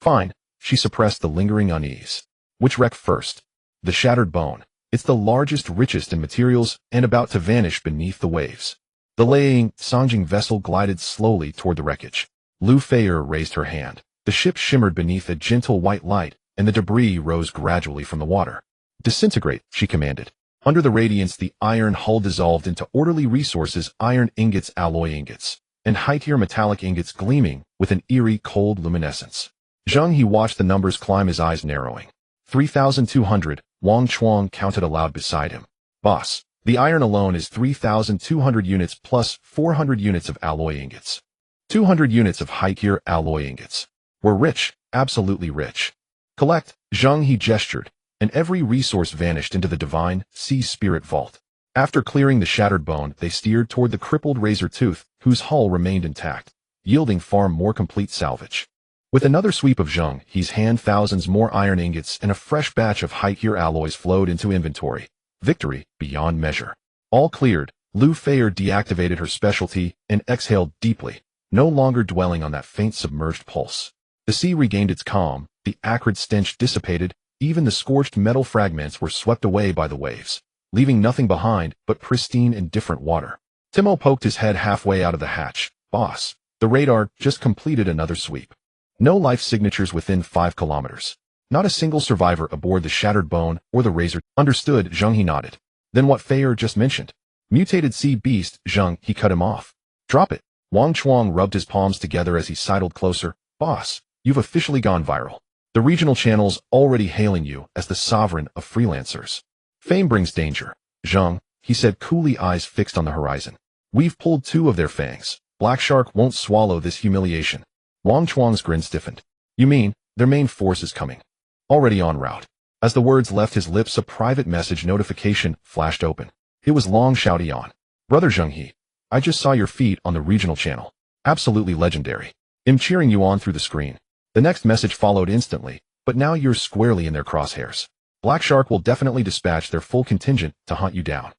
Fine. She suppressed the lingering unease. Which wreck first? The shattered bone. It's the largest, richest in materials, and about to vanish beneath the waves. The Liang Songjing vessel glided slowly toward the wreckage. Lu Feier raised her hand. The ship shimmered beneath a gentle white light, and the debris rose gradually from the water. Disintegrate, she commanded. Under the radiance, the iron hull dissolved into orderly resources, iron ingots, alloy ingots, and high-tier metallic ingots gleaming with an eerie, cold luminescence. Zheng He watched the numbers climb, his eyes narrowing. 3,200, Wang Chuang counted aloud beside him. Boss, the iron alone is 3,200 units plus 400 units of alloy ingots. 200 units of high-tier alloy ingots. We're rich, absolutely rich. Collect, Zheng He gestured, and every resource vanished into the divine sea spirit vault. After clearing the shattered bone, they steered toward the crippled razor tooth, whose hull remained intact, yielding far more complete salvage. With another sweep of Zheng He's hand, thousands more iron ingots and a fresh batch of high-tier alloys flowed into inventory. Victory beyond measure. All cleared, Lu Feier deactivated her specialty and exhaled deeply, no longer dwelling on that faint submerged pulse. The sea regained its calm, the acrid stench dissipated, even the scorched metal fragments were swept away by the waves, leaving nothing behind but pristine and different water. Timo poked his head halfway out of the hatch. Boss, the radar just completed another sweep. No life signatures within 5 kilometers. Not a single survivor aboard the shattered bone or the razor. Understood, Zheng He nodded. Then what Feier just mentioned. Mutated sea beast, Zheng He cut him off. Drop it. Wang Chuang rubbed his palms together as he sidled closer. Boss, you've officially gone viral. The regional channel's already hailing you as the sovereign of freelancers. Fame brings danger, Zheng, he said, coolly, eyes fixed on the horizon. We've pulled 2 of their fangs. Black Shark won't swallow this humiliation. Wang Chuang's grin stiffened. You mean, their main force is coming? Already en route. As the words left his lips, a private message notification flashed open. It was Long Xiaodian. Brother Zheng He, I just saw your feed on the regional channel. Absolutely legendary. I'm cheering you on through the screen. The next message followed instantly, but now you're squarely in their crosshairs. Black Shark will definitely dispatch their full contingent to hunt you down.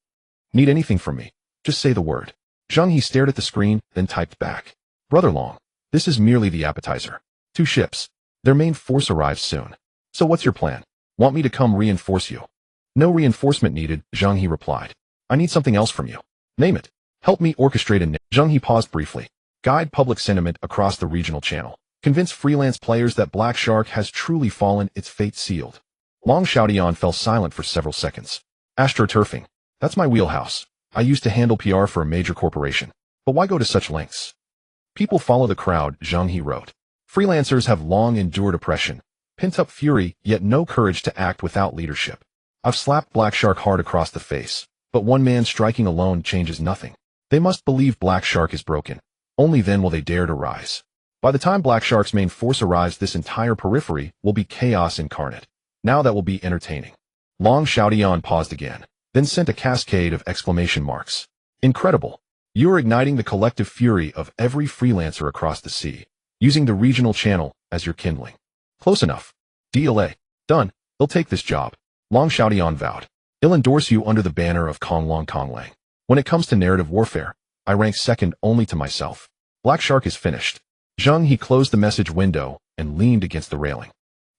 Need anything from me? Just say the word. Zheng He stared at the screen, then typed back. Brother Long, this is merely the appetizer. 2 ships. Their main force arrives soon. So what's your plan? Want me to come reinforce you? No reinforcement needed, Zheng He replied. I need something else from you. Name it. Help me orchestrate a Zheng He paused briefly. Guide public sentiment across the regional channel. Convince freelance players that Black Shark has truly fallen, its fate sealed. Long Xiaodian fell silent for several seconds. Astroturfing. That's my wheelhouse. I used to handle PR for a major corporation. But why go to such lengths? People follow the crowd, Zheng He wrote. Freelancers have long endured oppression, pent-up fury, yet no courage to act without leadership. I've slapped Black Shark hard across the face, but one man striking alone changes nothing. They must believe Black Shark is broken. Only then will they dare to rise. By the time Black Shark's main force arrives, this entire periphery will be chaos incarnate. Now that will be entertaining. Long Xiaodian paused again, then sent a cascade of exclamation marks. Incredible. You're igniting the collective fury of every freelancer across the sea, using the regional channel as your kindling. Close enough. DLA. Done. They'll take this job. Long Xiaodian vowed. I'll endorse you under the banner of Konglong Konglang. When it comes to narrative warfare, I rank second only to myself. Black Shark is finished. Zheng He closed the message window and leaned against the railing.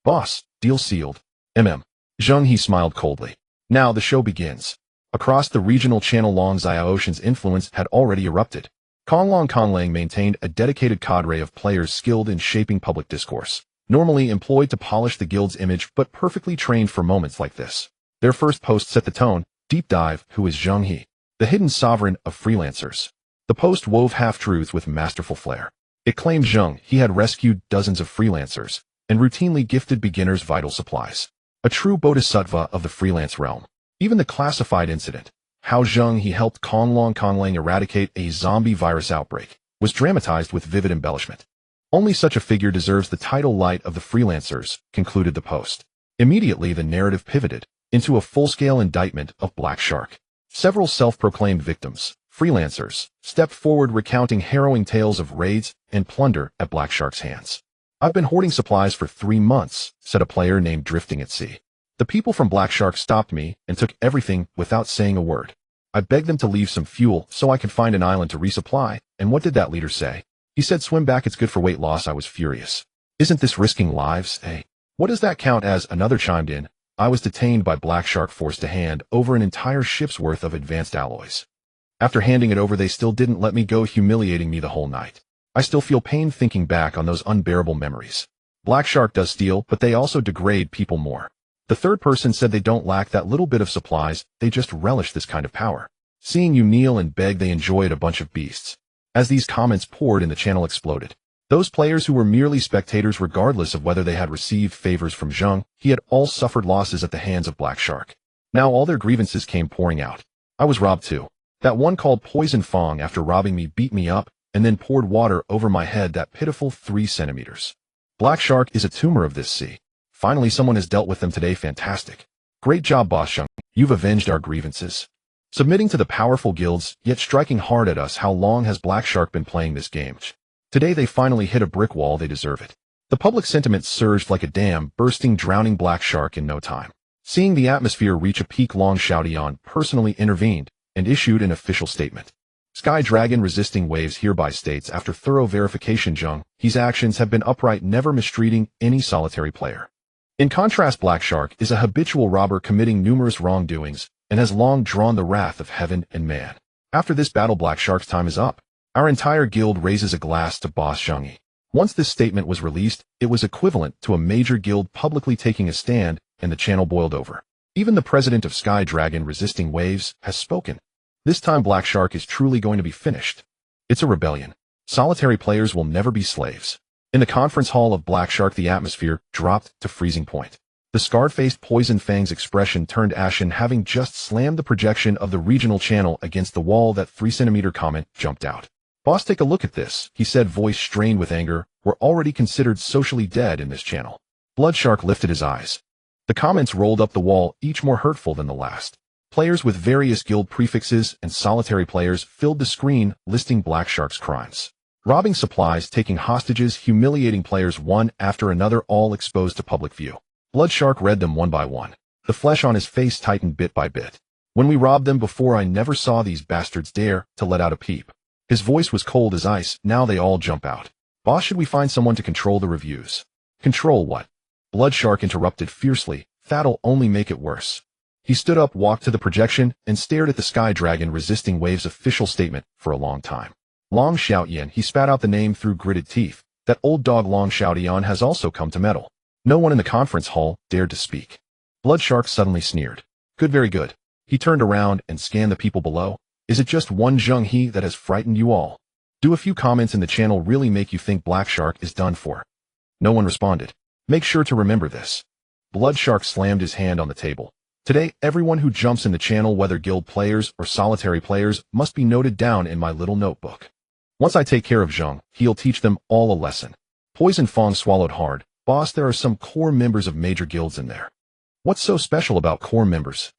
Boss, deal sealed. Zheng He smiled coldly. Now the show begins. Across the regional channel Long Zia Ocean's influence had already erupted. Konglong Konglang maintained a dedicated cadre of players skilled in shaping public discourse, normally employed to polish the guild's image but perfectly trained for moments like this. Their first post set the tone. Deep Dive, who is Zheng He, the hidden sovereign of freelancers. The post wove half-truths with masterful flair. It claimed Zheng He had rescued dozens of freelancers and routinely gifted beginners vital supplies. A true bodhisattva of the freelance realm. Even the classified incident, how Zheng He helped Konglong Konglang eradicate a zombie virus outbreak, was dramatized with vivid embellishment. Only such a figure deserves the title Light of the Freelancers, concluded the post. Immediately the narrative pivoted into a full-scale indictment of Black Shark. Several self-proclaimed victims, freelancers, stepped forward recounting harrowing tales of raids and plunder at Black Shark's hands. I've been hoarding supplies for 3 months, said a player named Drifting at Sea. The people from Black Shark stopped me and took everything without saying a word. I begged them to leave some fuel so I could find an island to resupply, and what did that leader say? He said swim back, it's good for weight loss. I was furious. Isn't this risking lives, eh? What does that count as? Another chimed in. I was detained by Black Shark, forced to hand over an entire ship's worth of advanced alloys. After handing it over they still didn't let me go, humiliating me the whole night. I still feel pain thinking back on those unbearable memories. Black Shark does steal, but they also degrade people more. The third person said they don't lack that little bit of supplies, they just relish this kind of power. Seeing you kneel and beg, they enjoy it, a bunch of beasts. As these comments poured in, the channel exploded. Those players who were merely spectators, regardless of whether they had received favors from Zheng He, had all suffered losses at the hands of Black Shark. Now all their grievances came pouring out. I was robbed too. That one called Poison Fong after robbing me beat me up and then poured water over my head, that pitiful 3 centimeters. Black Shark is a tumor of this sea. Finally someone has dealt with them today. Fantastic. Great job, boss Zheng. You've avenged our grievances. Submitting to the powerful guilds, yet striking hard at us. How long has Black Shark been playing this game? Today they finally hit a brick wall. They deserve it. The public sentiment surged like a dam, bursting, drowning Black Shark in no time. Seeing the atmosphere reach a peak, Long Xiaotian personally intervened and issued an official statement. Sky Dragon Resisting Waves hereby states, after thorough verification, Zheng He's actions have been upright, never mistreating any solitary player. In contrast, Black Shark is a habitual robber committing numerous wrongdoings and has long drawn the wrath of heaven and man. After this battle, Black Shark's time is up. Our entire guild raises a glass to boss Zheng He. Once this statement was released, it was equivalent to a major guild publicly taking a stand, and the channel boiled over. Even the president of Sky Dragon Resisting Waves has spoken. This time Black Shark is truly going to be finished. It's a rebellion. Solitary players will never be slaves. In the conference hall of Black Shark, the atmosphere dropped to freezing point. The scarred-faced Poison Fang's expression turned ashen, having just slammed the projection of the regional channel against the wall. That 3-centimeter comment jumped out. Boss, take a look at this, he said, voice strained with anger. We're already considered socially dead in this channel. Blood Shark lifted his eyes. The comments rolled up the wall, each more hurtful than the last. Players with various guild prefixes and solitary players filled the screen, listing Black Shark's crimes. Robbing supplies, taking hostages, humiliating players one after another, all exposed to public view. Blood Shark read them one by one. The flesh on his face tightened bit by bit. When we robbed them before, I never saw these bastards dare to let out a peep. His voice was cold as ice. Now they all jump out. Boss, should we find someone to control the reviews? Control what? Blood Shark interrupted fiercely. That'll only make it worse. He stood up, walked to the projection, and stared at the Sky Dragon Resisting Waves official statement for a long time. Long Xiaotian, he spat out the name through gritted teeth. That old dog Long Xiaotian has also come to meddle. No one in the conference hall dared to speak. Blood Shark suddenly sneered. Good, very good. He turned around and scanned the people below. Is it just one Zheng He that has frightened you all? Do a few comments in the channel really make you think Black Shark is done for? No one responded. Make sure to remember this. Blood Shark slammed his hand on the table. Today, everyone who jumps in the channel, whether guild players or solitary players, must be noted down in my little notebook. Once I take care of Zheng, he'll teach them all a lesson. Poison Fong swallowed hard. Boss, there are some core members of major guilds in there. What's so special about core members?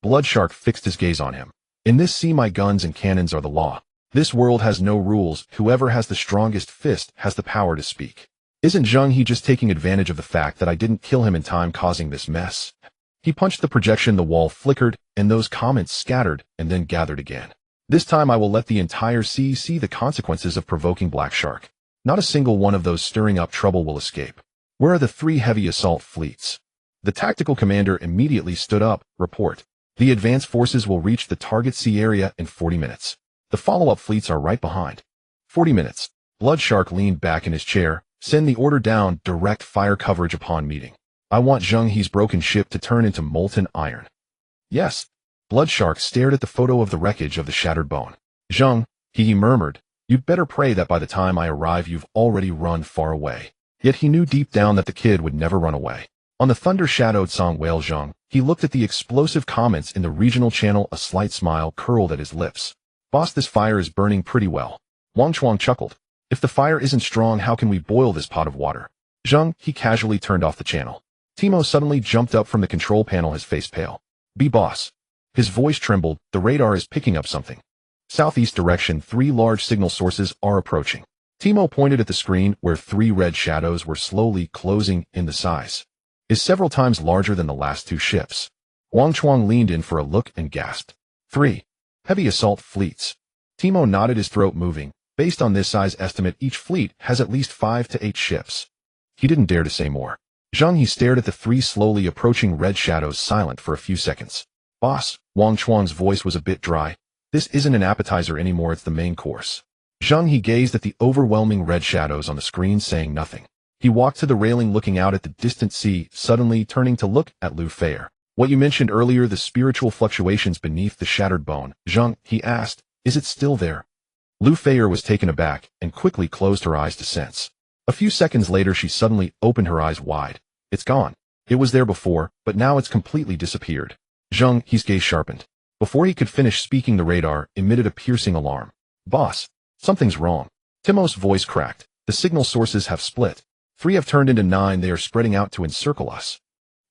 Blood Shark fixed his gaze on him. In this sea, my guns and cannons are the law. This world has no rules. Whoever has the strongest fist has the power to speak. Isn't Zheng He just taking advantage of the fact that I didn't kill him in time, causing this mess? He punched the projection, the wall flickered, and those comments scattered and then gathered again. This time I will let the entire sea see the consequences of provoking Black Shark. Not a single one of those stirring up trouble will escape. Where are the 3 heavy assault fleets? The tactical commander immediately stood up. Report. The advance forces will reach the target sea area in 40 minutes. The follow-up fleets are right behind. 40 minutes. Bloodshark leaned back in his chair. Send the order down, direct fire coverage upon meeting. I want Zheng He's broken ship to turn into molten iron. Yes. Bloodshark stared at the photo of the wreckage of the shattered bone. Zheng He murmured, you'd better pray that by the time I arrive you've already run far away. Yet he knew deep down that the kid would never run away. On the thunder-shadowed song Whale Zheng, he looked at the explosive comments in the regional channel. A slight smile curled at his lips. Boss, this fire is burning pretty well. Wang Chuang chuckled. If the fire isn't strong, how can we boil this pot of water? Zheng He casually turned off the channel. Timo suddenly jumped up from the control panel, his face pale. Be boss. His voice trembled. The radar is picking up something. Southeast direction, 3 large signal sources are approaching. Timo pointed at the screen where 3 red shadows were slowly closing in. The size is several times larger than the last 2 ships. Wang Chuang leaned in for a look and gasped. 3 heavy assault fleets. Timo nodded, his throat moving. Based on this size estimate, each fleet has at least 5 to 8 ships. He didn't dare to say more. Zheng He stared at the 3 slowly approaching red shadows, silent for a few seconds. Boss, Wang Chuang's voice was a bit dry. This isn't an appetizer anymore, it's the main course. Zheng He gazed at the overwhelming red shadows on the screen, saying nothing. He walked to the railing, looking out at the distant sea, suddenly turning to look at Lu Feier. What you mentioned earlier, the spiritual fluctuations beneath the shattered bone, Zheng He asked, is it still there? Lu Feier was taken aback and quickly closed her eyes to sense. A few seconds later, she suddenly opened her eyes wide. It's gone. It was there before, but now it's completely disappeared. Zheng He's gaze sharpened. Before he could finish speaking, the radar emitted a piercing alarm. Boss, something's wrong. Timo's voice cracked. The signal sources have split. 3 have turned into 9. They are spreading out to encircle us.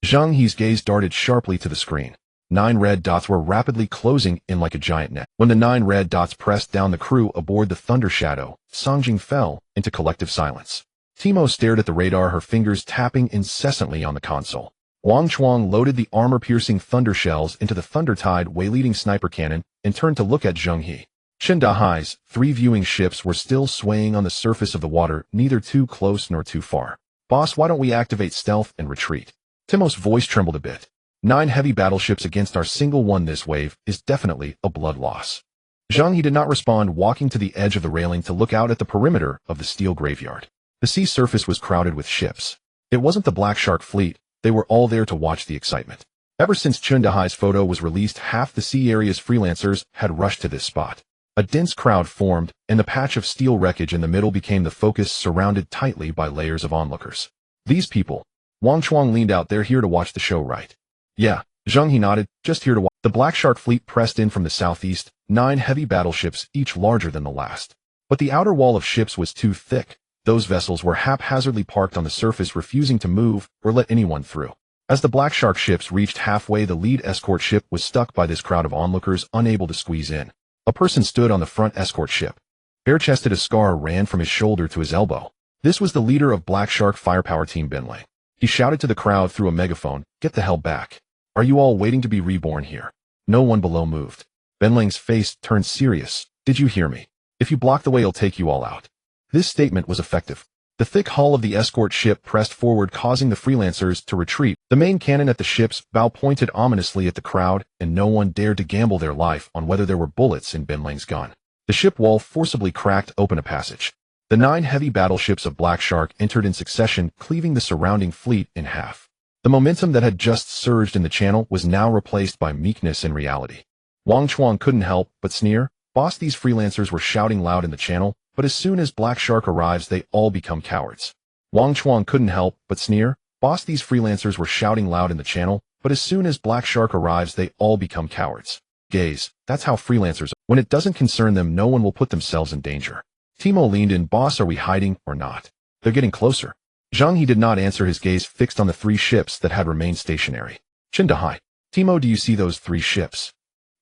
Zheng He's gaze darted sharply to the screen. 9 red dots were rapidly closing in like a giant net. When the 9 red dots pressed down the crew aboard the Thunder Shadow, Songjing fell into collective silence. Timo stared at the radar, her fingers tapping incessantly on the console. Wang Chuang loaded the armor-piercing thunder shells into the Thunder Tide way-leading sniper cannon and turned to look at Zheng He. Chen Dahai's 3 viewing ships were still swaying on the surface of the water, neither too close nor too far. Boss, why don't we activate stealth and retreat? Timo's voice trembled a bit. 9 heavy battleships against our single one. This wave is definitely a blood loss. Zheng He did not respond, walking to the edge of the railing to look out at the perimeter of the steel graveyard. The sea surface was crowded with ships. It wasn't the Black Shark fleet. They were all there to watch the excitement. Ever since Chen Dahai's photo was released, half the sea area's freelancers had rushed to this spot. A dense crowd formed, and the patch of steel wreckage in the middle became the focus, surrounded tightly by layers of onlookers. These people. Wang Chuang leaned out. They're here to watch the show, right? Yeah. Zheng He nodded. Just here to watch. The Black Shark fleet pressed in from the southeast, 9 heavy battleships, each larger than the last. But the outer wall of ships was too thick. Those vessels were haphazardly parked on the surface, refusing to move or let anyone through. As the Black Shark ships reached halfway, the lead escort ship was stuck by this crowd of onlookers, unable to squeeze in. A person stood on the front escort ship. Bare-chested, a scar ran from his shoulder to his elbow. This was the leader of Black Shark Firepower Team, Benlay. He shouted to the crowd through a megaphone, "Get the hell back. Are you all waiting to be reborn here?" No one below moved. Benling's face turned serious. "Did you hear me? If you block the way, I'll take you all out." This statement was effective. The thick hull of the escort ship pressed forward, causing the freelancers to retreat. The main cannon at the ship's bow pointed ominously at the crowd, and no one dared to gamble their life on whether there were bullets in Benling's gun. The ship wall forcibly cracked open a passage. The 9 heavy battleships of Black Shark entered in succession, cleaving the surrounding fleet in half. The momentum that had just surged in the channel was now replaced by meekness and reality. Wang Chuang couldn't help but sneer. Boss, these freelancers were shouting loud in the channel, but as soon as Black Shark arrives, they all become cowards. Wang Chuang couldn't help but sneer. Boss, these freelancers were shouting loud in the channel, but as soon as Black Shark arrives, they all become cowards. Gaze, that's how freelancers are. When it doesn't concern them, no one will put themselves in danger. Timo leaned in. Boss, are we hiding or not? They're getting closer. Zheng He did not answer, his gaze fixed on the 3 ships that had remained stationary. Chen Dahai. Timo, do you see those 3 ships?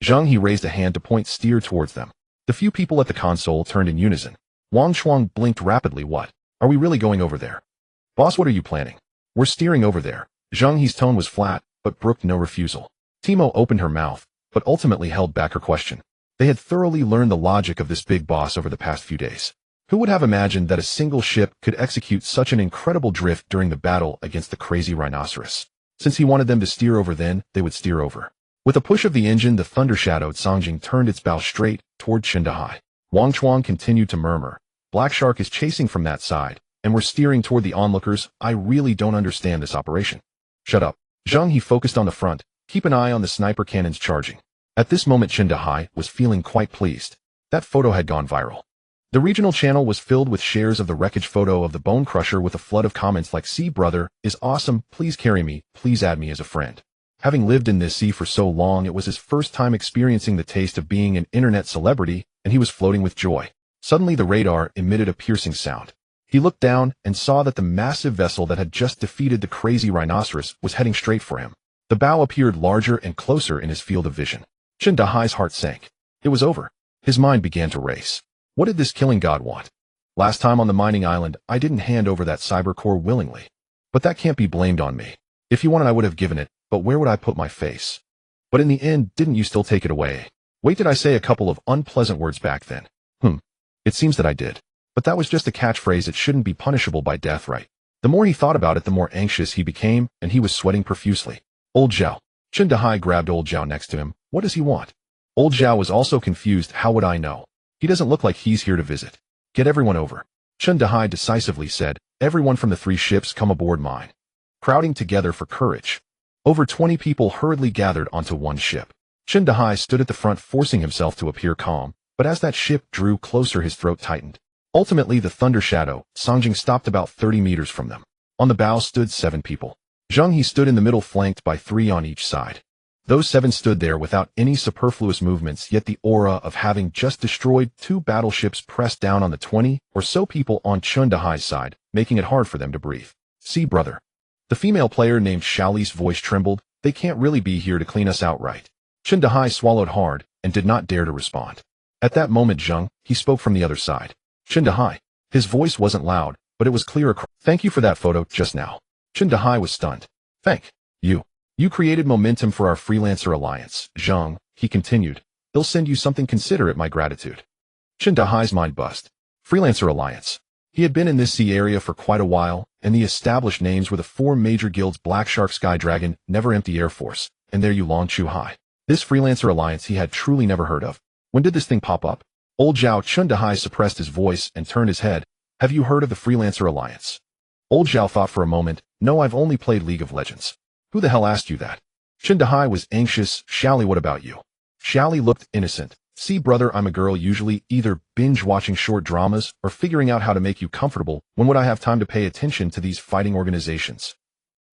Zheng He raised a hand to point steer towards them. The few people at the console turned in unison. Wang Chuang blinked rapidly. What? Are we really going over there? Boss, what are you planning? We're steering over there. Zheng He's tone was flat, but brooked no refusal. Timo opened her mouth, but ultimately held back her question. They had thoroughly learned the logic of this big boss over the past few days. Who would have imagined that a single ship could execute such an incredible drift during the battle against the crazy rhinoceros? Since he wanted them to steer over, then they would steer over. With a push of the engine, the thunder-shadowed Songjing turned its bow straight toward Zheng He. Wang Chuang continued to murmur, "Black Shark is chasing from that side, and we're steering toward the onlookers. I really don't understand this operation." "Shut up." Zheng He focused on the front. "Keep an eye on the sniper cannons charging." At this moment, Zheng He was feeling quite pleased. That photo had gone viral. The regional channel was filled with shares of the wreckage photo of the Bone Crusher with a flood of comments like, "See, brother, is awesome, please carry me, please add me as a friend." Having lived in this sea for so long, it was his first time experiencing the taste of being an internet celebrity, and he was floating with joy. Suddenly the radar emitted a piercing sound. He looked down and saw that the massive vessel that had just defeated the crazy rhinoceros was heading straight for him. The bow appeared larger and closer in his field of vision. Zheng He's heart sank. It was over. His mind began to race. What did this killing god want? Last time on the mining island, I didn't hand over that cyber core willingly. But that can't be blamed on me. If he wanted, I would have given it, but where would I put my face? But in the end, didn't you still take it away? Wait, did I say a couple of unpleasant words back then? It seems that I did. But that was just a catchphrase. It shouldn't be punishable by death, right? The more he thought about it, the more anxious he became, and he was sweating profusely. Old Zhao. Zheng He grabbed Old Zhao next to him. What does he want? Old Zhao was also confused. How would I know? He doesn't look like he's here to visit. Get everyone over. Zheng He decisively said, everyone from the 3 ships come aboard mine. Crowding together for courage. Over 20 people hurriedly gathered onto one ship. Zheng He stood at the front, forcing himself to appear calm, but as that ship drew closer, his throat tightened. Ultimately, the thunder shadow, Songjing, stopped about 30 meters from them. On the bow stood 7 people. Zheng He stood in the middle, flanked by 3 on each side. Those 7 stood there without any superfluous movements, yet the aura of having just destroyed 2 battleships pressed down on the 20 or so people on Zheng He's side, making it hard for them to breathe. "See, brother." The female player named Xiaoli's voice trembled. "They can't really be here to clean us out, right?" Zheng He swallowed hard and did not dare to respond. At that moment, Zheng He spoke from the other side. "Zheng He." His voice wasn't loud, but it was clear across. "Thank you for that photo just now." Zheng He was stunned. "Thank you. You created momentum for our freelancer alliance." Zheng He continued. "They'll send you something. Consider it my gratitude." Zheng He's mind buzzed. Freelancer alliance. He had been in this sea area for quite a while, and the established names were the 4 major guilds: Black Shark, Sky Dragon, Never Empty Air Force, and their Yulong Chu Hai. This freelancer alliance he had truly never heard of. When did this thing pop up? Old Zhao. Zheng He suppressed his voice and turned his head. "Have you heard of the freelancer alliance?" Old Zhao thought for a moment. "No, I've only played League of Legends." "Who the hell asked you that?" Zheng He was anxious. "Xiaoli, what about you?" Xiaoli looked innocent. "See, brother, I'm a girl, usually either binge-watching short dramas or figuring out how to make you comfortable. When would I have time to pay attention to these fighting organizations?"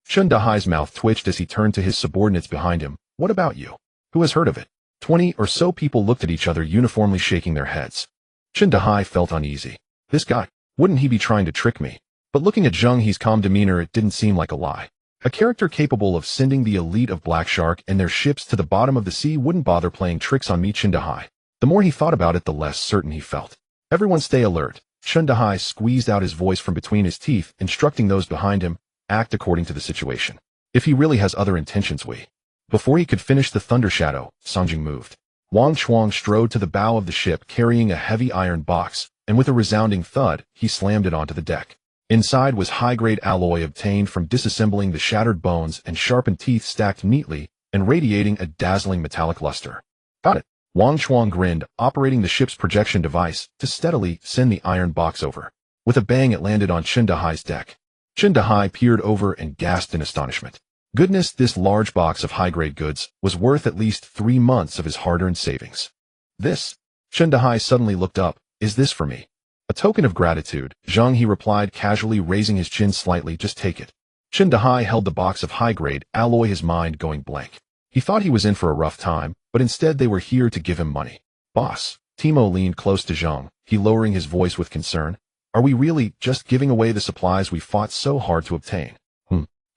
Zheng He's mouth twitched as he turned to his subordinates behind him. "What about you? Who has heard of it?" 20 or so people looked at each other, uniformly shaking their heads. Zheng He felt uneasy. This guy, wouldn't he be trying to trick me? But looking at Zheng He's calm demeanor, it didn't seem like a lie. A character capable of sending the elite of Black Shark and their ships to the bottom of the sea wouldn't bother playing tricks on me. Zheng He. The more he thought about it, the less certain he felt. "Everyone stay alert." Zheng He squeezed out his voice from between his teeth, instructing those behind him, "Act according to the situation. If he really has other intentions, we..." Before he could finish, the thunder shadow, Songjing, moved. Wang Chuang strode to the bow of the ship carrying a heavy iron box, and with a resounding thud, he slammed it onto the deck. Inside was high-grade alloy obtained from disassembling the shattered bones and sharpened teeth stacked neatly and radiating a dazzling metallic luster. "Got it." Wang Chuang grinned, operating the ship's projection device to steadily send the iron box over. With a bang, it landed on Zheng He's deck. Zheng He peered over and gasped in astonishment. Goodness, this large box of high-grade goods was worth at least 3 months of his hard-earned savings. "This?" Zheng He suddenly looked up. "Is this for me?" "A token of gratitude," Zheng He replied, casually raising his chin slightly. "Just take it." Zheng He held the box of high-grade alloy, his mind going blank. He thought he was in for a rough time, but instead they were here to give him money. "Boss." Timo leaned close to Zheng He, lowering his voice with concern. "Are we really just giving away the supplies we fought so hard to obtain?"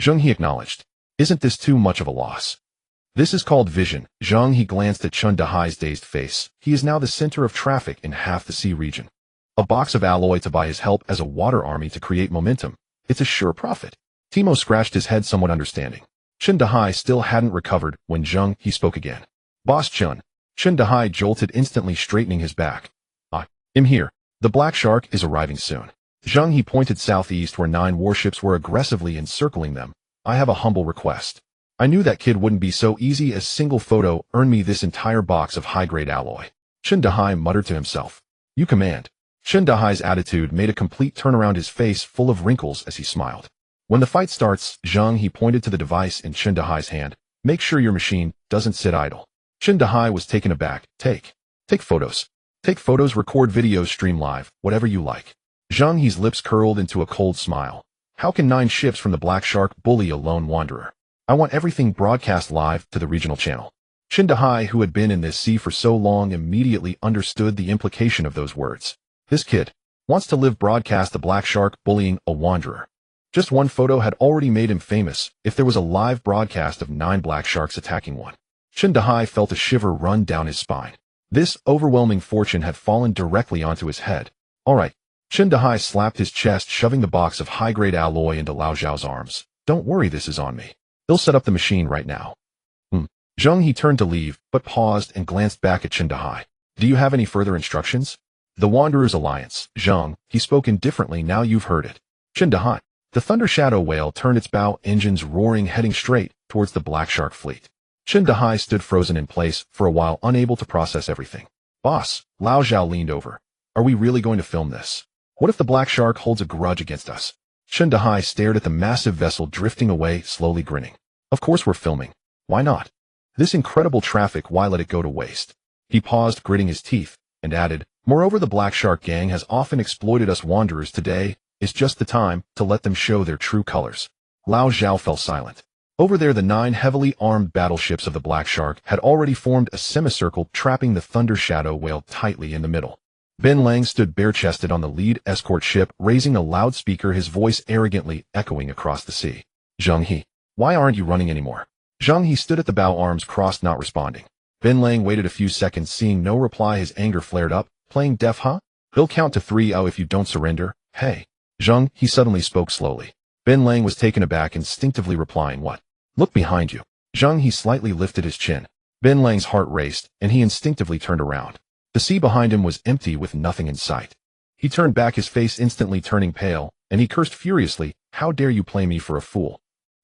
Zheng He acknowledged. "Isn't this too much of a loss?" "This is called vision." Zheng He glanced at Zheng He's dazed face. He is now the center of traffic in half the sea region. A box of alloy to buy his help as a water army to create momentum. It's a sure profit. Timo scratched his head, somewhat understanding. Zheng He still hadn't recovered when Zheng He spoke again. "Boss Chun." Zheng He jolted, instantly straightening his back. "I'm here. The Black Shark is arriving soon." Zheng He pointed southeast where 9 warships were aggressively encircling them. "I have a humble request. I knew that kid wouldn't be so easy. A single photo earned me this entire box of high-grade alloy. Zheng He muttered to himself. You command. Zheng He's attitude made a complete turnaround, his face full of wrinkles as he smiled. When the fight starts, Zheng He pointed to the device in Zheng He's hand. Make sure your machine doesn't sit idle. Zheng He was taken aback. Take photos. Take photos, record videos, stream live, whatever you like. Zheng He's lips curled into a cold smile. How can 9 ships from the Black Shark bully a lone wanderer? I want everything broadcast live to the regional channel. Zheng He, who had been in this sea for so long, immediately understood the implication of those words. This kid wants to live broadcast the Black Shark bullying a wanderer. Just one photo had already made him famous. If there was a live broadcast of 9 Black Sharks attacking one, Zheng He felt a shiver run down his spine. This overwhelming fortune had fallen directly onto his head. All right. Zheng He slapped his chest, shoving the box of high-grade alloy into Lao Zhao's arms. Don't worry, this is on me. They'll set up the machine right now. Zheng He turned to leave, but paused and glanced back at Zheng He. Do you have any further instructions? The Wanderers Alliance. Zheng He spoke indifferently. Now you've heard it. Zheng He. The Thunder Shadow whale turned its bow, engines roaring, heading straight towards the Black Shark fleet. Zheng He stood frozen in place for a while, unable to process everything. Boss, Lao Zhao leaned over. Are we really going to film this? What if the Black Shark holds a grudge against us? Zheng He stared at the massive vessel drifting away, slowly grinning. Of course we're filming. Why not? This incredible traffic, why let it go to waste? He paused, gritting his teeth, and added, moreover, the Black Shark gang has often exploited us wanderers. Today is just the time to let them show their true colors. Lao Zhao fell silent. Over there, the 9 heavily armed battleships of the Black Shark had already formed a semicircle, trapping the Thunder Shadow whale tightly in the middle. Ben Lang stood bare-chested on the lead escort ship, raising a loudspeaker, his voice arrogantly echoing across the sea. Zheng He, why aren't you running anymore? Zheng He stood at the bow, arms crossed, not responding. Ben Lang waited a few seconds, seeing no reply. His anger flared up. Playing deaf, huh? He'll count to 3 if you don't surrender. Hey. Zheng He suddenly spoke slowly. Ben Lang was taken aback, instinctively replying, what? Look behind you. Zheng He slightly lifted his chin. Ben Lang's heart raced, and he instinctively turned around. The sea behind him was empty, with nothing in sight. He turned back, his face instantly turning pale, and he cursed furiously. How dare you play me for a fool?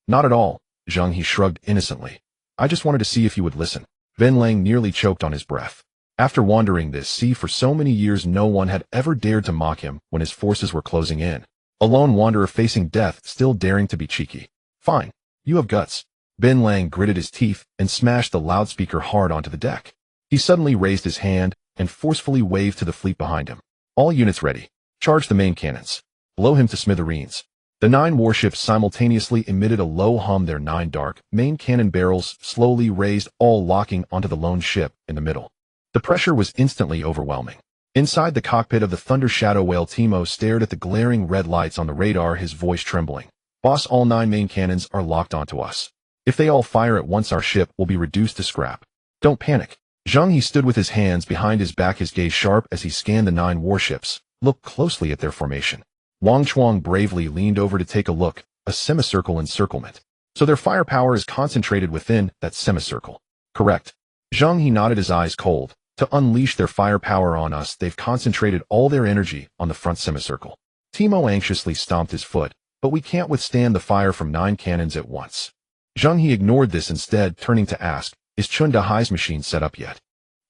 Not at all. Zheng He shrugged innocently. I just wanted to see if you would listen. Ben Lang nearly choked on his breath. After wandering this sea for so many years, no one had ever dared to mock him when his forces were closing in. A lone wanderer facing death, still daring to be cheeky. Fine. You have guts. Ben Lang gritted his teeth and smashed the loudspeaker hard onto the deck. He suddenly raised his hand and forcefully waved to the fleet behind him. All units ready. Charge the main cannons. Blow him to smithereens. The 9 warships simultaneously emitted a low hum, their 9 dark main cannon barrels slowly raised, all locking onto the lone ship in the middle. The pressure was instantly overwhelming. Inside the cockpit of the Thunder Shadow whale, Timo stared at the glaring red lights on the radar, his voice trembling. Boss, all 9 main cannons are locked onto us. If they all fire at once, our ship will be reduced to scrap. Don't panic. Zheng He stood with his hands behind his back, his gaze sharp as he scanned the 9 warships. Look closely at their formation. Wang Chuang bravely leaned over to take a look, a semicircle encirclement. So their firepower is concentrated within that semicircle. Correct. Zheng He nodded, his eyes cold. To unleash their firepower on us, they've concentrated all their energy on the front semicircle. Timo anxiously stomped his foot. But we can't withstand the fire from 9 cannons at once. Zheng He ignored this, instead turning to ask, is Zheng He's machine set up yet?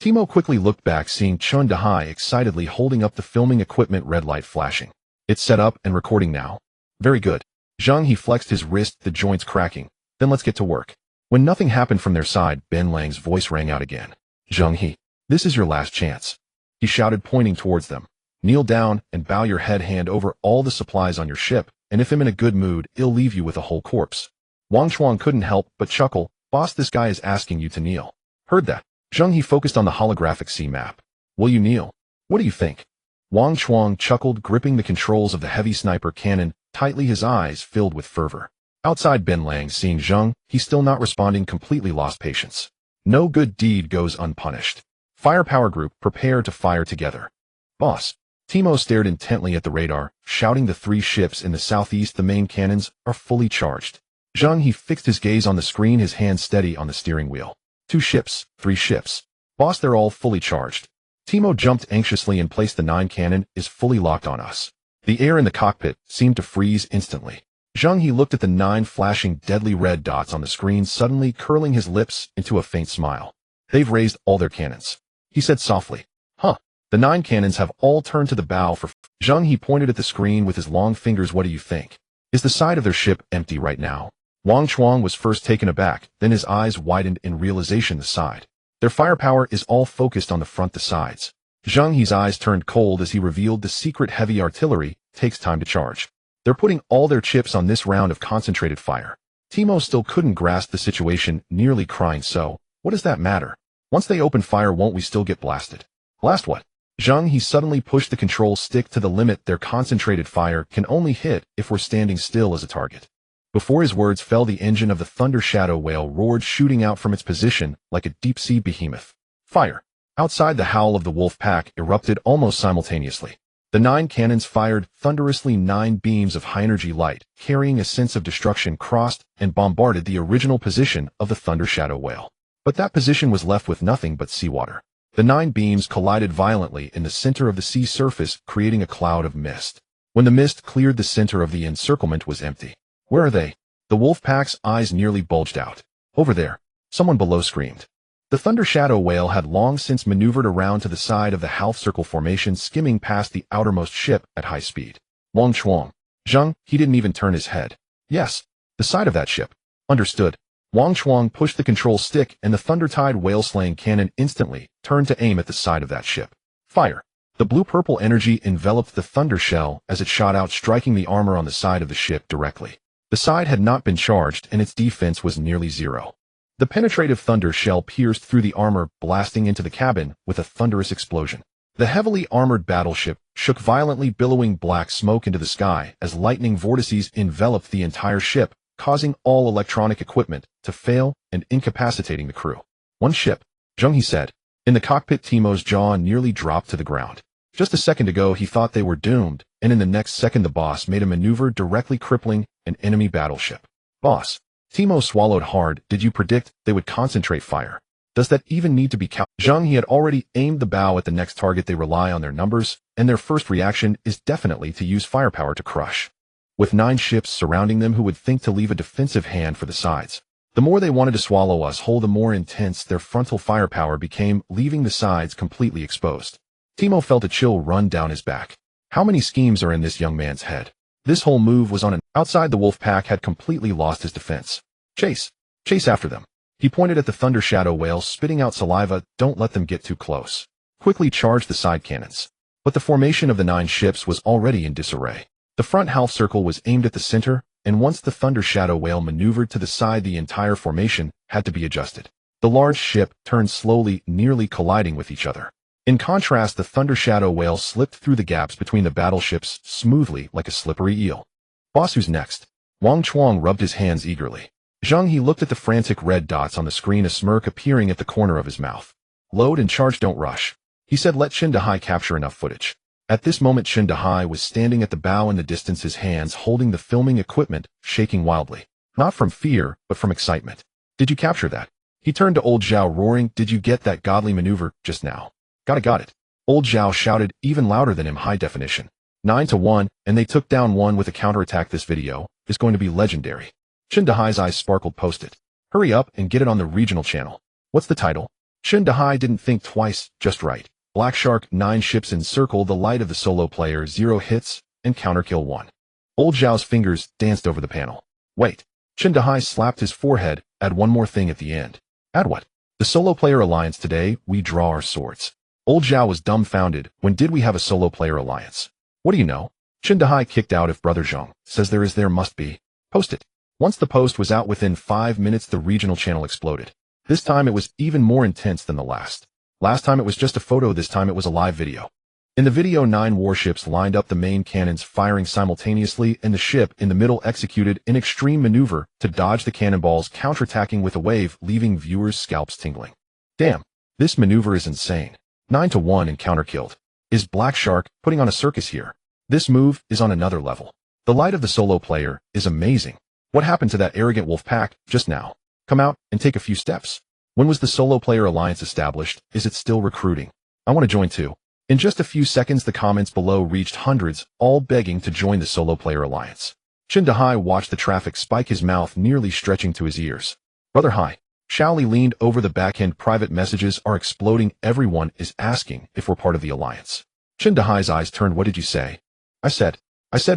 Timo quickly looked back, seeing Zheng He excitedly holding up the filming equipment, red light flashing. It's set up and recording now. Very good. Zheng He flexed his wrist, the joints cracking. Then let's get to work. When nothing happened from their side, Ben Lang's voice rang out again. Zheng He, this is your last chance. He shouted, pointing towards them. Kneel down and bow your head, hand over all the supplies on your ship, and if I'm in a good mood, he'll leave you with a whole corpse. Wang Chuang couldn't help but chuckle. Boss, this guy is asking you to kneel. Heard that. Zheng He focused on the holographic sea map. Will you kneel? What do you think? Wang Chuang chuckled, gripping the controls of the heavy sniper cannon tightly, his eyes filled with fervor. Outside, Ben Lang, seeing Zheng He still not responding, completely lost patience. No good deed goes unpunished. Firepower group, prepare to fire together. Boss. Timo stared intently at the radar, shouting, the 3 ships in the southeast, the main cannons are fully charged. Zheng He fixed his gaze on the screen, his hand steady on the steering wheel. 2 ships, 3 ships. Boss, they're all fully charged. Timo jumped anxiously and placed the 9 cannon is fully locked on us. The air in the cockpit seemed to freeze instantly. Zheng He looked at the 9 flashing deadly red dots on the screen, suddenly curling his lips into a faint smile. They've raised all their cannons, he said softly. Huh. The 9 cannons have all turned to the bow for Zheng He pointed at the screen with his long fingers. What do you think? Is the side of their ship empty right now? Wang Chuang was first taken aback, then his eyes widened in realization. The side. Their firepower is all focused on the front, the sides. Zheng He's eyes turned cold as he revealed the secret. Heavy artillery takes time to charge. They're putting all their chips on this round of concentrated fire. Timo still couldn't grasp the situation, nearly crying. So, what does that matter? Once they open fire, won't we still get blasted? Blast what? Zheng He suddenly pushed the control stick to the limit. Their concentrated fire can only hit if we're standing still as a target. Before his words fell, the engine of the Thunder Shadow Whale roared, shooting out from its position like a deep-sea behemoth. Fire! Outside, the howl of the wolf pack erupted almost simultaneously. The 9 cannons fired thunderously. 9 beams of high-energy light, carrying a sense of destruction, crossed and bombarded the original position of the Thunder Shadow Whale. But that position was left with nothing but seawater. The 9 beams collided violently in the center of the sea surface, creating a cloud of mist. When the mist cleared, the center of the encirclement was empty. Where are they? The wolf pack's eyes nearly bulged out. Over there. Someone below screamed. The Thunder Shadow Whale had long since maneuvered around to the side of the half-circle formation, skimming past the outermost ship at high speed. Wang Chuang. Zheng, he didn't even turn his head. Yes, the side of that ship. Understood. Wang Chuang pushed the control stick, and the Thundertide whale-slaying cannon instantly turned to aim at the side of that ship. Fire! The blue-purple energy enveloped the thunder shell as it shot out, striking the armor on the side of the ship directly. The side had not been charged, and its defense was nearly zero. The penetrative thunder shell pierced through the armor, blasting into the cabin with a thunderous explosion. The heavily armored battleship shook violently, billowing black smoke into the sky as lightning vortices enveloped the entire ship, causing all electronic equipment to fail and incapacitating the crew. One ship, Zheng He said. In the cockpit, Timo's jaw nearly dropped to the ground. Just a second ago, he thought they were doomed, and in the next second the boss made a maneuver directly crippling an enemy battleship. Boss. Timo swallowed hard. Did you predict they would concentrate fire? Does that even need to be Zheng He had already aimed the bow at the next target. They rely on their numbers, and their first reaction is definitely to use firepower to crush. With 9 ships surrounding them, who would think to leave a defensive hand for the sides? The more they wanted to swallow us whole, the more intense their frontal firepower became, leaving the sides completely exposed. Timo felt a chill run down his back. How many schemes are in this young man's head? This whole move was on an outside. The wolf pack had completely lost his defense. Chase! Chase after them! He pointed at the Thunder Shadow Whale, spitting out saliva. Don't let them get too close. Quickly charge the side cannons. But the formation of the 9 ships was already in disarray. The front half circle was aimed at the center, and once the Thunder Shadow Whale maneuvered to the side, the entire formation had to be adjusted. The large ship turned slowly, nearly colliding with each other. In contrast, the Thunder Shadow Whale slipped through the gaps between the battleships smoothly like a slippery eel. Boss, who's next? Wang Chuang rubbed his hands eagerly. Zheng He looked at the frantic red dots on the screen, a smirk appearing at the corner of his mouth. Load and charge, don't rush. He said, let Zheng He capture enough footage. At this moment, Zheng He was standing at the bow in the distance, his hands holding the filming equipment, shaking wildly. Not from fear, but from excitement. Did you capture that? He turned to Old Zhao, roaring, did you get that godly maneuver just now? Got it. Old Zhao shouted, even louder than him, high definition. 9-1, and they took down 1 with a counterattack. This video is going to be legendary. Zheng He's eyes sparkled. Post it. Hurry up and get it on the regional channel. What's the title? Zheng He didn't think twice, just right. Black Shark, 9 ships encircle the light of the solo player, 0 hits, and counterkill 1. Old Zhao's fingers danced over the panel. Wait. Zheng He slapped his forehead. Add one more thing at the end. Add what? The solo player alliance. Today, we draw our swords. Old Zhao was dumbfounded. When did we have a solo player alliance? What do you know? Zheng He kicked out. If Brother Zheng says there must be. Post it. Once the post was out, within 5 minutes, the regional channel exploded. This time it was even more intense than the last. Last time it was just a photo, this time it was a live video. In the video, 9 warships lined up, the main cannons firing simultaneously, and the ship in the middle executed an extreme maneuver to dodge the cannonballs, counterattacking with a wave, leaving viewers' scalps tingling. Damn, this maneuver is insane. 9-1 and counterkilled. Is Black Shark putting on a circus here? This move is on another level. The light of the solo player is amazing. What happened to that arrogant wolf pack just now? Come out and take a few steps. When was the solo player alliance established? Is it still recruiting? I want to join too. In just a few seconds, the comments below reached hundreds, all begging to join the solo player alliance. Zheng He watched the traffic spike, his mouth nearly stretching to his ears. Brother He. Xiaoli leaned over the backhand. Private messages are exploding. Everyone is asking if we're part of the alliance. Zheng He's eyes turned. What did you say? I said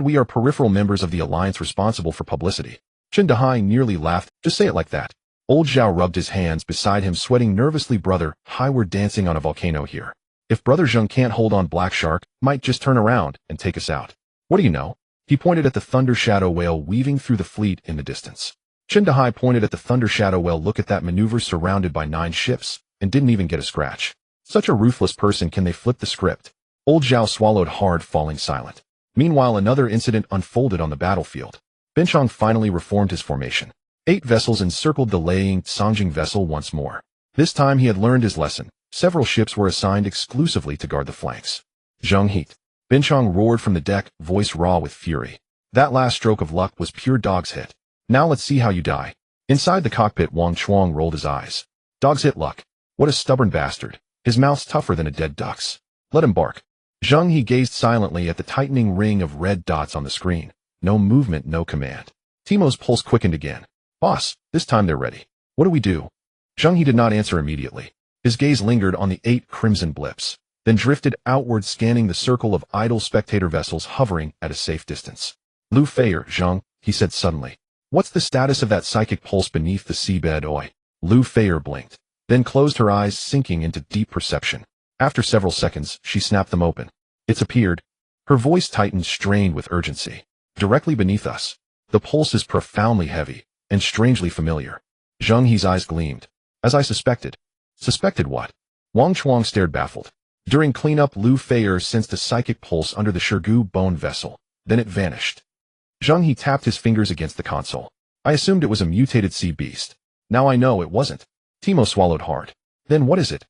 we are peripheral members of the alliance responsible for publicity. Zheng He nearly laughed. Just say it like that. Old Zhao rubbed his hands beside him, sweating nervously. Brother He, we're dancing on a volcano here. If Brother Zheng can't hold on, Black Shark might just turn around and take us out. What do you know? He pointed at the thunder shadow whale weaving through the fleet in the distance. Zheng He pointed at the thunder shadow whale. Look at that maneuver, surrounded by 9 ships, and didn't even get a scratch. Such a ruthless person. Can they flip the script? Old Zhao swallowed hard, falling silent. Meanwhile, another incident unfolded on the battlefield. Binchong finally reformed his formation. 8 vessels encircled the Laying Songjing vessel once more. This time he had learned his lesson. Several ships were assigned exclusively to guard the flanks. Zheng He. Binchong roared from the deck, voice raw with fury. That last stroke of luck was pure dog's hit. Now let's see how you die. Inside the cockpit, Wang Chuang rolled his eyes. Dog's hit luck. What a stubborn bastard. His mouth's tougher than a dead duck's. Let him bark. Zheng He gazed silently at the tightening ring of red dots on the screen. No movement, no command. Timo's pulse quickened again. Boss, this time they're ready. What do we do? Zheng He did not answer immediately. His gaze lingered on the 8 crimson blips, then drifted outward, scanning the circle of idle spectator vessels hovering at a safe distance. Lu Feier, Zheng, he said suddenly. What's the status of that psychic pulse beneath the seabed? Oi. Lu Feier blinked, then closed her eyes, sinking into deep perception. After several seconds, she snapped them open. It's appeared. Her voice tightened, strained with urgency. Directly beneath us. The pulse is profoundly heavy and strangely familiar. Zheng He's eyes gleamed. As I suspected. Suspected what? Wang Chuang stared baffled. During cleanup, Lu Feier sensed a psychic pulse under the Shirgu bone vessel. Then it vanished. Zheng He tapped his fingers against the console. I assumed it was a mutated sea beast. Now I know it wasn't. Timo swallowed hard. Then what is it?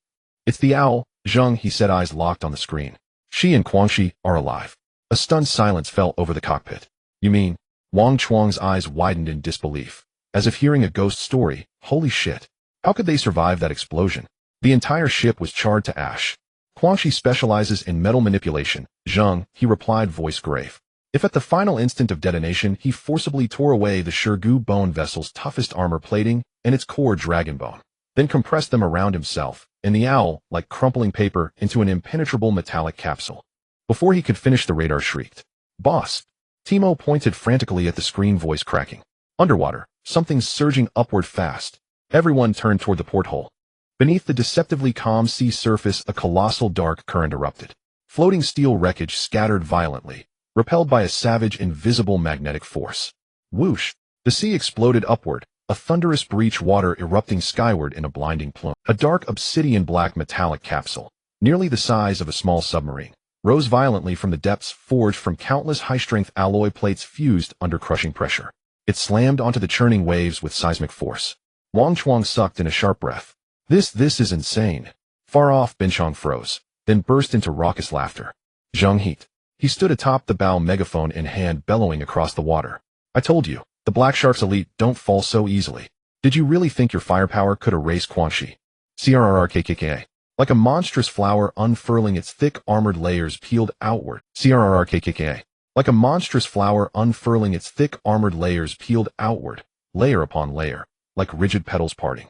It's the owl, Zheng He said, eyes locked on the screen. She and Guangxi are alive. A stunned silence fell over the cockpit. You mean? Wang Chuang's eyes widened in disbelief, as if hearing a ghost story. Holy shit. How could they survive that explosion? The entire ship was charred to ash. Guangxi specializes in metal manipulation, Zheng, he replied, voice grave. If at the final instant of detonation he forcibly tore away the Shirgu bone vessel's toughest armor plating and its core dragon bone, then compressed them around himself and the owl, like crumpling paper, into an impenetrable metallic capsule. Before he could finish, the radar shrieked. Boss! Timo pointed frantically at the screen, voice cracking. Underwater, something's surging upward fast. Everyone turned toward the porthole. Beneath the deceptively calm sea surface, a colossal dark current erupted. Floating steel wreckage scattered violently, repelled by a savage, invisible magnetic force. Whoosh! The sea exploded upward, a thunderous breach, water erupting skyward in a blinding plume. A dark obsidian black metallic capsule, nearly the size of a small submarine, rose violently from the depths, forged from countless high-strength alloy plates fused under crushing pressure. It slammed onto the churning waves with seismic force. Wang Chuang sucked in a sharp breath. This is insane. Far off, Binchong froze, then burst into raucous laughter. Zheng He. He stood atop the bow, megaphone in hand, bellowing across the water. I told you, the Black Shark's elite don't fall so easily. Did you really think your firepower could erase Guangxi? Crrrkkka. Like a monstrous flower unfurling its thick armored layers peeled outward. Crrrkkka. Like a monstrous flower unfurling its thick armored layers peeled outward, layer upon layer, like rigid petals parting.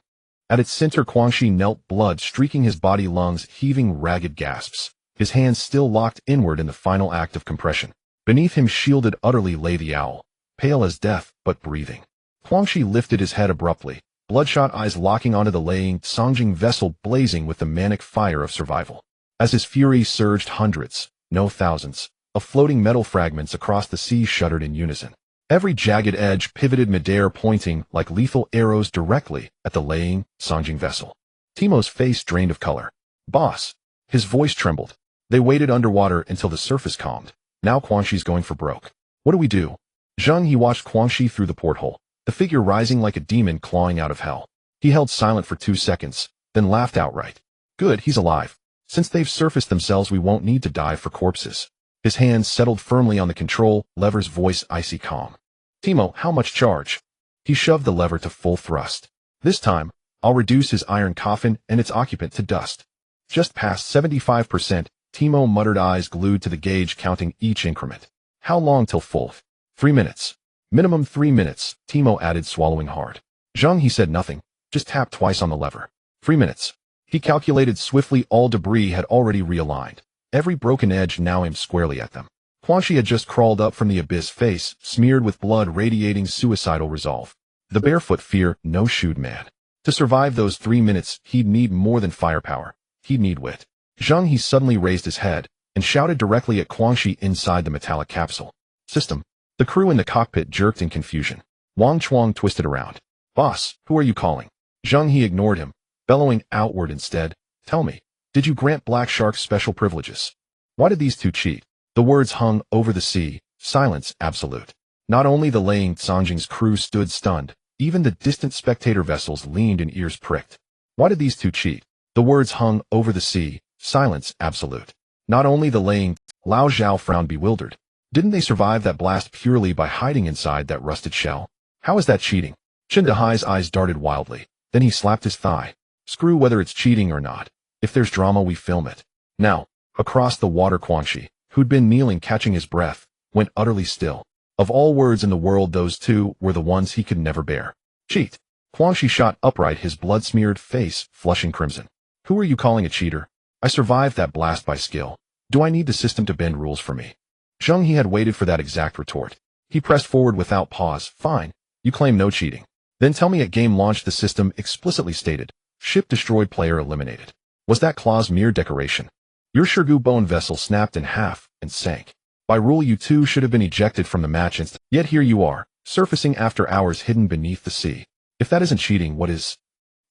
At its center, Guangxi knelt, blood streaking his body, lungs heaving ragged gasps, his hands still locked inward in the final act of compression. Beneath him, shielded utterly, lay the owl, pale as death, but breathing. Guangxi lifted his head abruptly, bloodshot eyes locking onto the Laying Songjing vessel, blazing with the manic fire of survival. As his fury surged, hundreds, no thousands, of floating metal fragments across the sea shuddered in unison. Every jagged edge pivoted midair, pointing like lethal arrows directly at the Laying Songjing vessel. Timo's face drained of color. Boss! His voice trembled. They waited underwater until the surface calmed. Now Guangxi's going for broke. What do we do? Zheng He watched Guangxi through the porthole, the figure rising like a demon clawing out of hell. He held silent for 2 seconds, then laughed outright. Good, he's alive. Since they've surfaced themselves, we won't need to dive for corpses. His hands settled firmly on the control levers, voice icy calm. Timo, how much charge? He shoved the lever to full thrust. This time, I'll reduce his iron coffin and its occupant to dust. Just past 75%, Timo muttered, eyes glued to the gauge, counting each increment. How long till full? 3 minutes. Minimum 3 minutes, Timo added, swallowing hard. Zheng He said nothing, just tapped twice on the lever. 3 minutes. He calculated swiftly. All debris had already realigned. Every broken edge now aimed squarely at them. Quan Shi had just crawled up from the abyss, face smeared with blood, radiating suicidal resolve. The barefoot fear, no-shoed man. To survive those 3 minutes, he'd need more than firepower. He'd need wit. Zheng He suddenly raised his head and shouted directly at Quan Shi inside the metallic capsule. System. The crew in the cockpit jerked in confusion. Wang Chuang twisted around. Boss, who are you calling? Zheng He ignored him, bellowing outward instead. Tell me, did you grant Black Shark special privileges? Why did these two cheat? The words hung over the sea, silence absolute. Not only the Laying Sanjing's crew stood stunned, even the distant spectator vessels leaned and ears pricked. Why did these two cheat? The words hung over the sea, silence absolute. Not only the Laying. Lao Zhao frowned, bewildered. Didn't they survive that blast purely by hiding inside that rusted shell? How is that cheating? Zheng He's eyes darted wildly. Then he slapped his thigh. Screw whether it's cheating or not. If there's drama, we film it. Now. Across the water, Quan Shi, who'd been kneeling catching his breath, went utterly still. Of all words in the world, those two were the ones he could never bear. Cheat. Quan Shi shot upright, his blood-smeared face flushing crimson. Who are you calling a cheater? I survived that blast by skill. Do I need the system to bend rules for me? Zheng He had waited for that exact retort. He pressed forward without pause. Fine. You claim no cheating. Then tell me at game launch the system explicitly stated, ship destroyed, player eliminated. Was that clause mere decoration? Your Shirgu bone vessel snapped in half and sank. By rule, you two should have been ejected from the match instantly. Yet here you are, surfacing after hours hidden beneath the sea. If that isn't cheating, what is?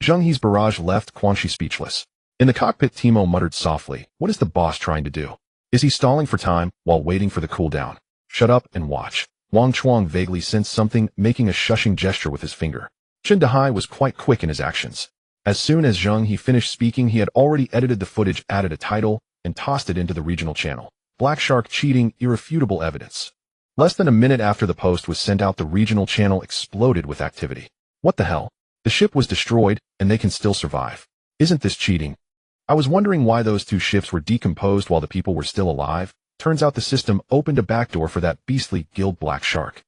Zheng He's barrage left Quan Shi speechless. In the cockpit, Timo muttered softly, what is the boss trying to do? Is he stalling for time while waiting for the cooldown? Shut up and watch. Wang Chuang vaguely sensed something, making a shushing gesture with his finger. Zheng He was quite quick in his actions. As soon as Zheng He finished speaking, he had already edited the footage, added a title, and tossed it into the regional channel. Black Shark cheating, irrefutable evidence. Less than a minute after the post was sent out, the regional channel exploded with activity. What the hell? The ship was destroyed, and they can still survive. Isn't this cheating? I was wondering why those two ships were decomposed while the people were still alive. Turns out the system opened a backdoor for that beastly guild Black Shark.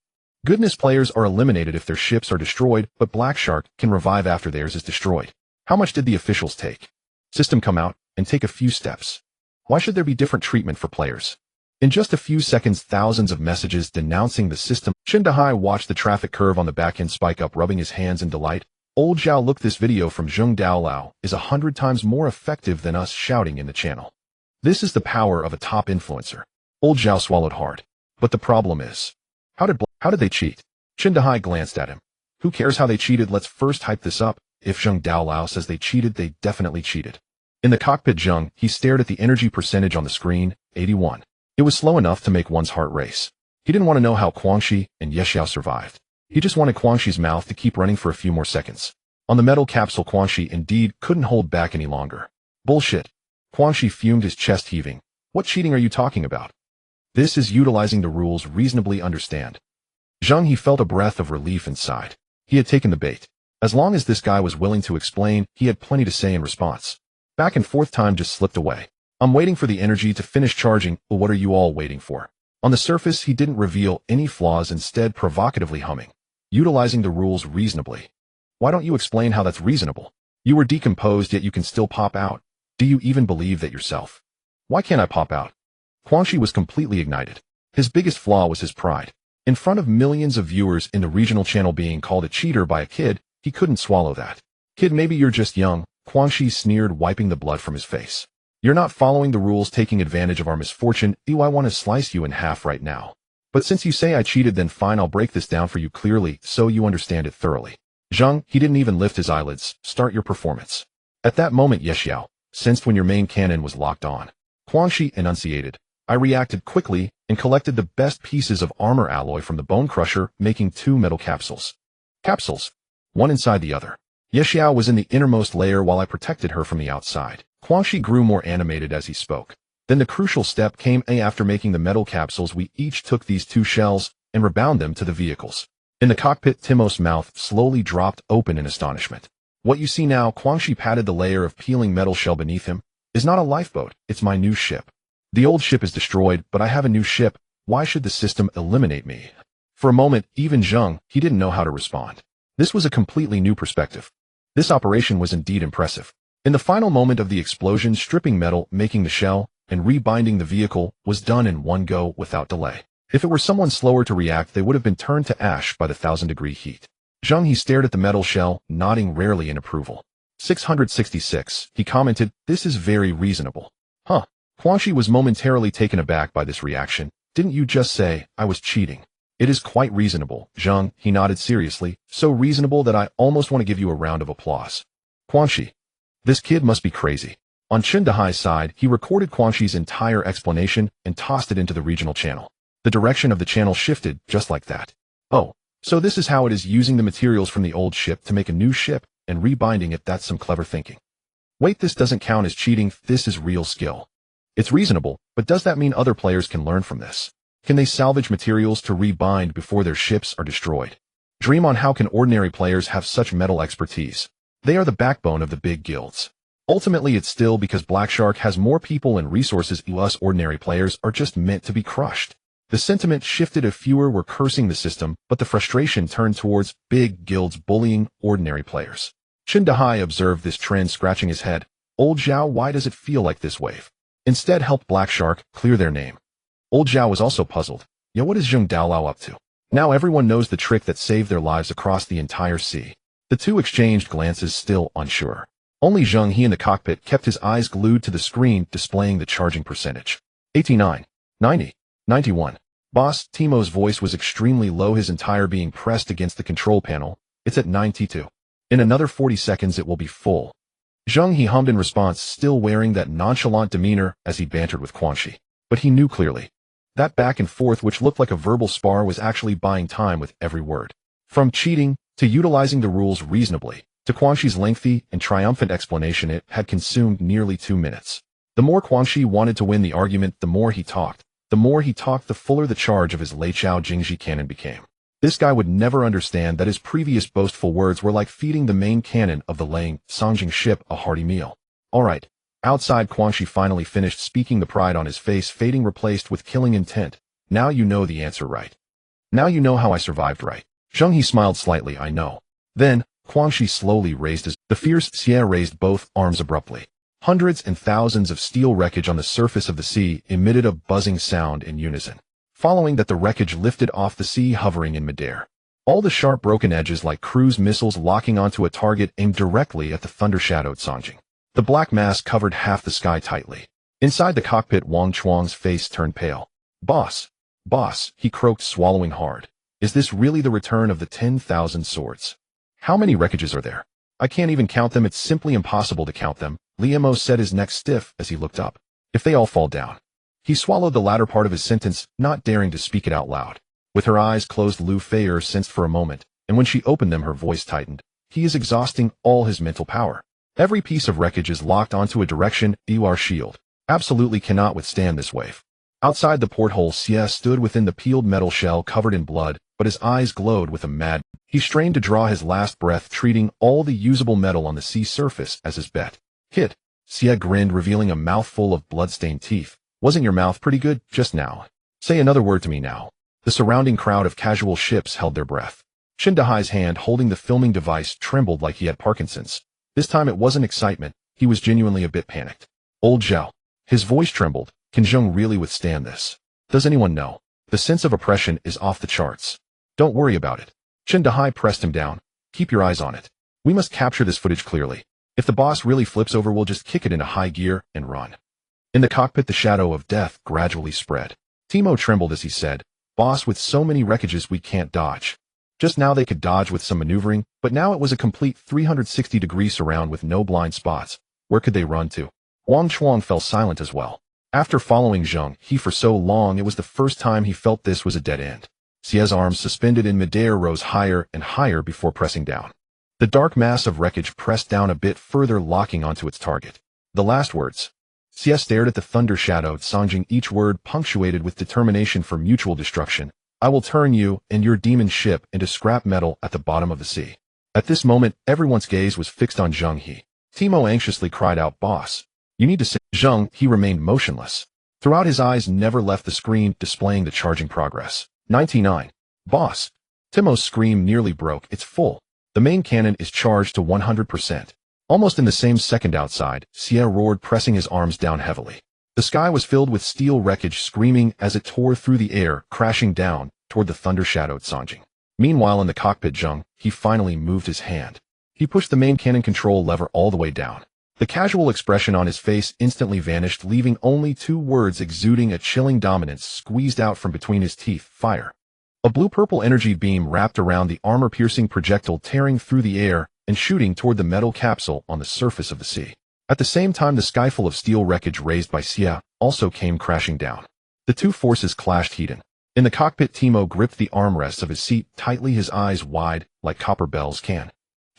Goodness, players are eliminated if their ships are destroyed, but Black Shark can revive after theirs is destroyed. How much did the officials take? System come out and take a few steps. Why should there be different treatment for players? In just a few seconds, thousands of messages denouncing the system. Zheng He watched the traffic curve on the back end spike up, rubbing his hands in delight. Old Zhao, look, this video from Zheng Daolao is 100 times more effective than us shouting in the channel. This is the power of a top influencer. Old Zhao swallowed hard. But the problem is, how did they cheat? Zheng He glanced at him. Who cares how they cheated? Let's first hype this up. If Zheng Daolao says they cheated, they definitely cheated. In the cockpit, Zheng He stared at the energy percentage on the screen, 81. It was slow enough to make one's heart race. He didn't want to know how Quan Shi and Yexiao survived. He just wanted Quan Shi's mouth to keep running for a few more seconds. On the metal capsule, Quan Shi indeed couldn't hold back any longer. Bullshit. Quan Shi fumed, his chest heaving. What cheating are you talking about? This is utilizing the rules reasonably, understand. Zheng He felt a breath of relief inside. He had taken the bait. As long as this guy was willing to explain, he had plenty to say in response. Back and forth time just slipped away. I'm waiting for the energy to finish charging. Well, what are you all waiting for? On the surface, he didn't reveal any flaws, instead provocatively humming. Utilizing the rules reasonably. Why don't you explain how that's reasonable? You were decomposed, yet you can still pop out. Do you even believe that yourself? Why can't I pop out? Quan Shi was completely ignited. His biggest flaw was his pride. In front of millions of viewers in the regional channel, being called a cheater by a kid, he couldn't swallow that. Kid, maybe you're just young, Quan Shi sneered, wiping the blood from his face. You're not following the rules, taking advantage of our misfortune. Ew, I want to slice you in half right now. But since you say I cheated, then fine, I'll break this down for you clearly so you understand it thoroughly. Zheng, he didn't even lift his eyelids. Start your performance. At that moment, Yexiao sensed when your main cannon was locked on. Quan Shi enunciated. I reacted quickly and collected the best pieces of armor alloy from the bone crusher, making 2 metal capsules. Capsules. One inside the other. Yexiao was in the innermost layer while I protected her from the outside. Quan Shi grew more animated as he spoke. Then the crucial step came. After making the metal capsules, we each took these 2 shells and rebound them to the vehicles. In the cockpit, Timo's mouth slowly dropped open in astonishment. What you see now, Quan Shi patted the layer of peeling metal shell beneath him, is not a lifeboat, it's my new ship. The old ship is destroyed, but I have a new ship. Why should the system eliminate me? For a moment, even Zheng, he didn't know how to respond. This was a completely new perspective. This operation was indeed impressive. In the final moment of the explosion, stripping metal, making the shell, and rebinding the vehicle was done in one go without delay. If it were someone slower to react, they would have been turned to ash by the 1,000-degree heat. Zheng He stared at the metal shell, nodding rarely in approval. 666, he commented, this is very reasonable. Huh. Quan Shi was momentarily taken aback by this reaction. Didn't you just say, I was cheating? It is quite reasonable, Zheng, he nodded seriously, so reasonable that I almost want to give you a round of applause. Quan Shi. This kid must be crazy. On Zheng He's side, he recorded Quan Shi's entire explanation and tossed it into the regional channel. The direction of the channel shifted, just like that. Oh, so this is how it is, using the materials from the old ship to make a new ship and rebinding it. That's some clever thinking. Wait, this doesn't count as cheating, this is real skill. It's reasonable, but does that mean other players can learn from this? Can they salvage materials to rebind before their ships are destroyed? Dream on. How can ordinary players have such metal expertise? They are the backbone of the big guilds. Ultimately, it's still because Black Shark has more people and resources. Us ordinary players are just meant to be crushed. The sentiment shifted. A fewer were cursing the system, but the frustration turned towards big guilds bullying ordinary players. Zheng He observed this trend, scratching his head. Old Zhao, why does it feel like this wave? Instead, helped Black Shark clear their name. Old Zhao was also puzzled. Yeah, what is Zheng Dalao up to? Now everyone knows the trick that saved their lives across the entire sea. The two exchanged glances, still unsure. Only Zheng He in the cockpit kept his eyes glued to the screen displaying the charging percentage. 89, 90, 91. Boss, Timo's voice was extremely low, his entire being pressed against the control panel. It's at 92. In another 40 seconds it will be full. Zheng He hummed in response, still wearing that nonchalant demeanor as he bantered with Quan Shi. But he knew clearly. That back and forth, which looked like a verbal spar, was actually buying time with every word. From cheating, to utilizing the rules reasonably, to Quan Shi's lengthy and triumphant explanation, it had consumed nearly 2 minutes. The more Quan Shi wanted to win the argument, the more he talked. The more he talked, the fuller the charge of his Leichao Jingji cannon became. This guy would never understand that his previous boastful words were like feeding the main cannon of the Lang Songjing ship a hearty meal. Alright. Outside, Quan Shi finally finished speaking, the pride on his face fading, replaced with killing intent. Now you know the answer, right? Now you know how I survived, right? Zheng He smiled slightly. I know. Then, Quan Shi slowly raised the fierce Xie raised both arms abruptly. Hundreds and thousands of steel wreckage on the surface of the sea emitted a buzzing sound in unison. Following that, the wreckage lifted off the sea, hovering in midair. All the sharp broken edges like cruise missiles locking onto a target aimed directly at the thunder-shadowed Songjing. The black mass covered half the sky tightly. Inside the cockpit, Wang Chuang's face turned pale. Boss, he croaked, swallowing hard. Is this really the return of the 10,000 swords? How many wreckages are there? I can't even count them. It's simply impossible to count them. Liemo said, his neck stiff as he looked up. If they all fall down. He swallowed the latter part of his sentence, not daring to speak it out loud. With her eyes closed, Lu Feier sensed for a moment, and when she opened them her voice tightened. He is exhausting all his mental power. Every piece of wreckage is locked onto a direction. Our shield absolutely cannot withstand this wave. Outside the porthole, Xie stood within the peeled metal shell covered in blood, but his eyes glowed with a mad. He strained to draw his last breath, treating all the usable metal on the sea surface as his bet. Hit. Xie grinned, revealing a mouthful of blood-stained teeth. Wasn't your mouth pretty good just now? Say another word to me now. The surrounding crowd of casual ships held their breath. Zheng He's hand holding the filming device trembled like he had Parkinson's. This time it wasn't excitement, he was genuinely a bit panicked. Old Zhao. His voice trembled. Can Zheng really withstand this? Does anyone know? The sense of oppression is off the charts. Don't worry about it. Zheng He pressed him down. Keep your eyes on it. We must capture this footage clearly. If the boss really flips over, we'll just kick it into high gear and run. In the cockpit, the shadow of death gradually spread. Timo trembled as he said, Boss, with so many wreckages we can't dodge. Just now they could dodge with some maneuvering, but now it was a complete 360-degree surround with no blind spots. Where could they run to? Wang Chuang fell silent as well. After following Zheng He for so long, it was the first time he felt this was a dead end. Xie's arms suspended in midair rose higher and higher before pressing down. The dark mass of wreckage pressed down a bit further, locking onto its target. The last words. Xie stared at the thunder-shadowed Songjing, each word punctuated with determination for mutual destruction. I will turn you and your demon ship into scrap metal at the bottom of the sea. At this moment, everyone's gaze was fixed on Zheng He. Timo anxiously cried out, Boss, you need to say. Zheng He remained motionless. Throughout, his eyes never left the screen displaying the charging progress. 99. Boss. Timo's scream nearly broke. It's full. The main cannon is charged to 100%. Almost in the same second outside, Xie roared, pressing his arms down heavily. The sky was filled with steel wreckage screaming as it tore through the air, crashing down toward the thunder-shadowed Sanjing. Meanwhile in the cockpit, Zheng He finally moved his hand. He pushed the main cannon control lever all the way down. The casual expression on his face instantly vanished, leaving only two words exuding a chilling dominance squeezed out from between his teeth: fire. A blue-purple energy beam wrapped around the armor-piercing projectile, tearing through the air and shooting toward the metal capsule on the surface of the sea. At the same time, the sky full of steel wreckage raised by Xie also came crashing down. The two forces clashed heat. In the cockpit, Timo gripped the armrests of his seat tightly, his eyes wide like copper bells. Can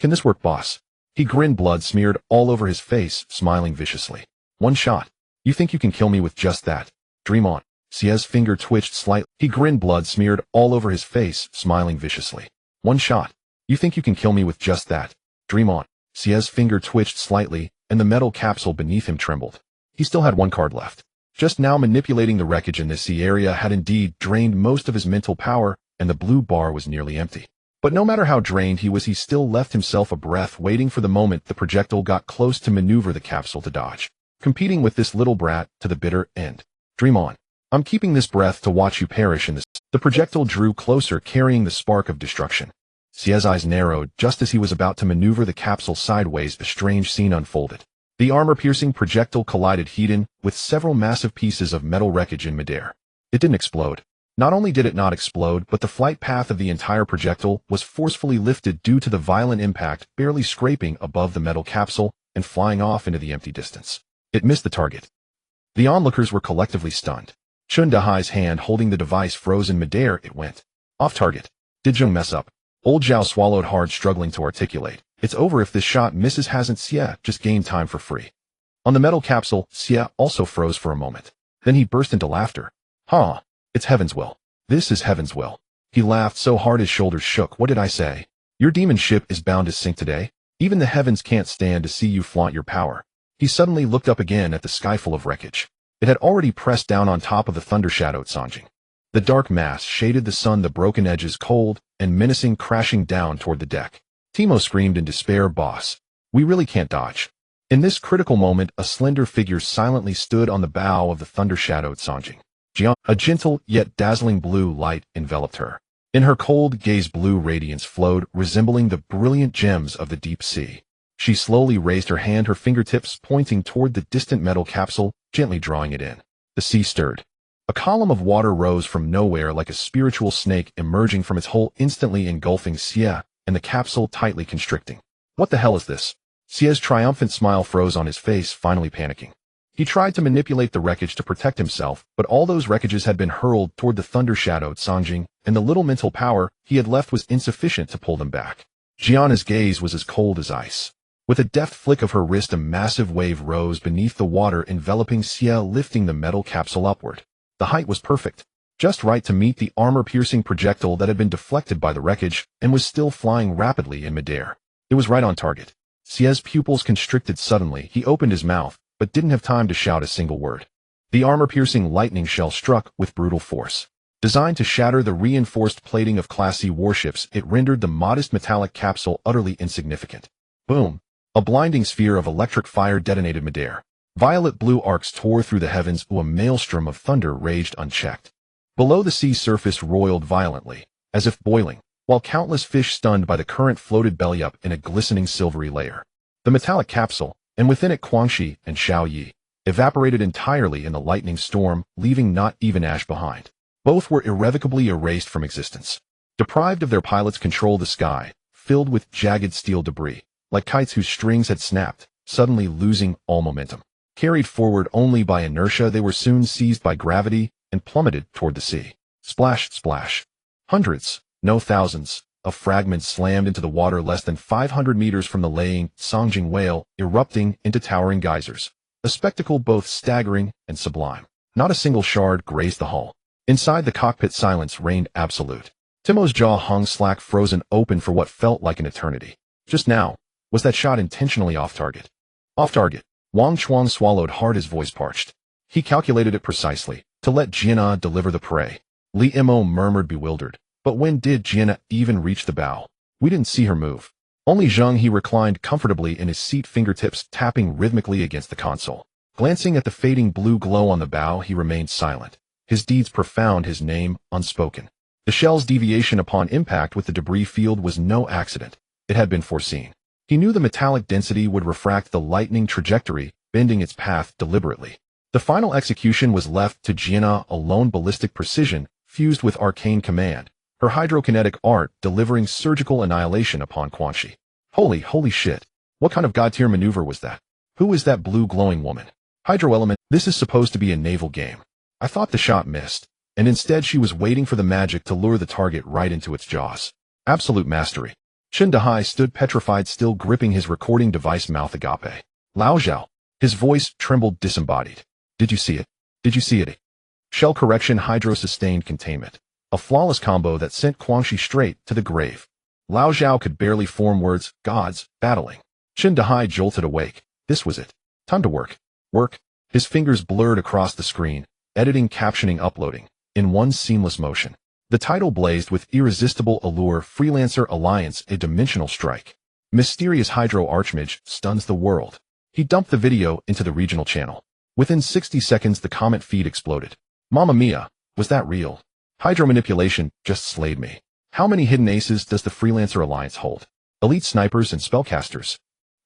this work, boss? He grinned, blood smeared all over his face, smiling viciously. One shot. You think you can kill me with just that? Dream on. Xie's finger twitched slightly. He grinned, blood smeared all over his face, smiling viciously. One shot. You think you can kill me with just that? Dream on. Xie's finger twitched slightly, and the metal capsule beneath him trembled. He still had one card left. Just now, manipulating the wreckage in this sea area had indeed drained most of his mental power, and the blue bar was nearly empty. But no matter how drained he was, he still left himself a breath, waiting for the moment the projectile got close to maneuver the capsule to dodge. Competing with this little brat to the bitter end. Dream on. I'm keeping this breath to watch you perish in this. The projectile drew closer, carrying the spark of destruction. Xie's eyes narrowed just as he was about to maneuver the capsule sideways. A strange scene unfolded. The armor-piercing projectile collided head-on with several massive pieces of metal wreckage in midair. It didn't explode. Not only did it not explode, but the flight path of the entire projectile was forcefully lifted due to the violent impact, barely scraping above the metal capsule and flying off into the empty distance. It missed the target. The onlookers were collectively stunned. Chun Dahai's hand holding the device froze in midair. It went off target. Did Zheng mess up? Old Zhao swallowed hard, struggling to articulate. It's over if this shot misses, hasn't Xie just gained time for free? On the metal capsule, Xie also froze for a moment. Then he burst into laughter. Huh. It's heaven's will. This is heaven's will. He laughed so hard his shoulders shook. What did I say? Your demon ship is bound to sink today. Even the heavens can't stand to see you flaunt your power. He suddenly looked up again at the sky full of wreckage. It had already pressed down on top of the thunder-shadowed Sanjing. The dark mass shaded the sun, the broken edges cold and menacing, crashing down toward the deck. Timo screamed in despair, boss. We really can't dodge. In this critical moment, a slender figure silently stood on the bow of the thunder-shadowed Sanjing. A gentle yet dazzling blue light enveloped her. In her cold gaze, blue radiance flowed, resembling the brilliant gems of the deep sea. She slowly raised her hand, her fingertips pointing toward the distant metal capsule, gently drawing it in. The sea stirred. A column of water rose from nowhere like a spiritual snake emerging from its hole, instantly engulfing Xie and the capsule tightly constricting. What the hell is this? Xie's triumphant smile froze on his face, finally panicking. He tried to manipulate the wreckage to protect himself, but all those wreckages had been hurled toward the thunder-shadowed Sanjing, and the little mental power he had left was insufficient to pull them back. Gianna's gaze was as cold as ice. With a deft flick of her wrist, a massive wave rose beneath the water, enveloping Xie, lifting the metal capsule upward. The height was perfect, just right to meet the armor-piercing projectile that had been deflected by the wreckage and was still flying rapidly in midair. It was right on target. Xie's pupils constricted suddenly. He opened his mouth, but didn't have time to shout a single word. The armor-piercing lightning shell struck with brutal force. Designed to shatter the reinforced plating of Class C warships, it rendered the modest metallic capsule utterly insignificant. Boom! A blinding sphere of electric fire detonated midair. Violet blue arcs tore through the heavens, a maelstrom of thunder raged unchecked. Below, the sea surface roiled violently, as if boiling, while countless fish stunned by the current floated belly up in a glistening silvery layer. The metallic capsule, and within it Guangxi and Xiao Yi, evaporated entirely in the lightning storm, leaving not even ash behind. Both were irrevocably erased from existence. Deprived of their pilots' control, the sky, filled with jagged steel debris, like kites whose strings had snapped, suddenly losing all momentum. Carried forward only by inertia, they were soon seized by gravity and plummeted toward the sea. Splash, splash. Hundreds, no thousands, of fragments slammed into the water less than 500 meters from the laying Sanjing whale, erupting into towering geysers. A spectacle both staggering and sublime. Not a single shard grazed the hull. Inside the cockpit, silence reigned absolute. Timo's jaw hung slack, frozen open for what felt like an eternity. Just now, was that shot intentionally off target? Off target. Wang Chuang swallowed hard, his voice parched. He calculated it precisely, to let Jianna deliver the prey. Li Mo murmured, bewildered. But when did Jianna even reach the bow? We didn't see her move. Only Zheng He reclined comfortably in his seat, fingertips tapping rhythmically against the console. Glancing at the fading blue glow on the bow, he remained silent. His deeds profound, his name unspoken. The shell's deviation upon impact with the debris field was no accident. It had been foreseen. He knew the metallic density would refract the lightning trajectory, bending its path deliberately. The final execution was left to Jianna alone, ballistic precision, fused with arcane command, her hydrokinetic art delivering surgical annihilation upon Quan Shi. Holy shit. What kind of god-tier maneuver was that? Who is that blue glowing woman? Hydro element, this is supposed to be a naval game. I thought the shot missed, and instead she was waiting for the magic to lure the target right into its jaws. Absolute mastery. Zheng He stood petrified, still gripping his recording device, mouth agape. Lao Zhao. His voice trembled, disembodied. Did you see it? Did you see it? Shell correction, hydro-sustained containment. A flawless combo that sent Quan Shi straight to the grave. Lao Zhao could barely form words. Gods, battling. Zheng He jolted awake. This was it. Time to work. Work. His fingers blurred across the screen, editing, captioning, uploading, in one seamless motion. The title blazed with irresistible allure: Freelancer Alliance, a dimensional strike. Mysterious Hydro Archmage stuns the world. He dumped the video into the regional channel. Within 60 seconds, the comment feed exploded. Mamma mia, was that real? Hydro manipulation just slayed me. How many hidden aces does the Freelancer Alliance hold? Elite snipers and spellcasters.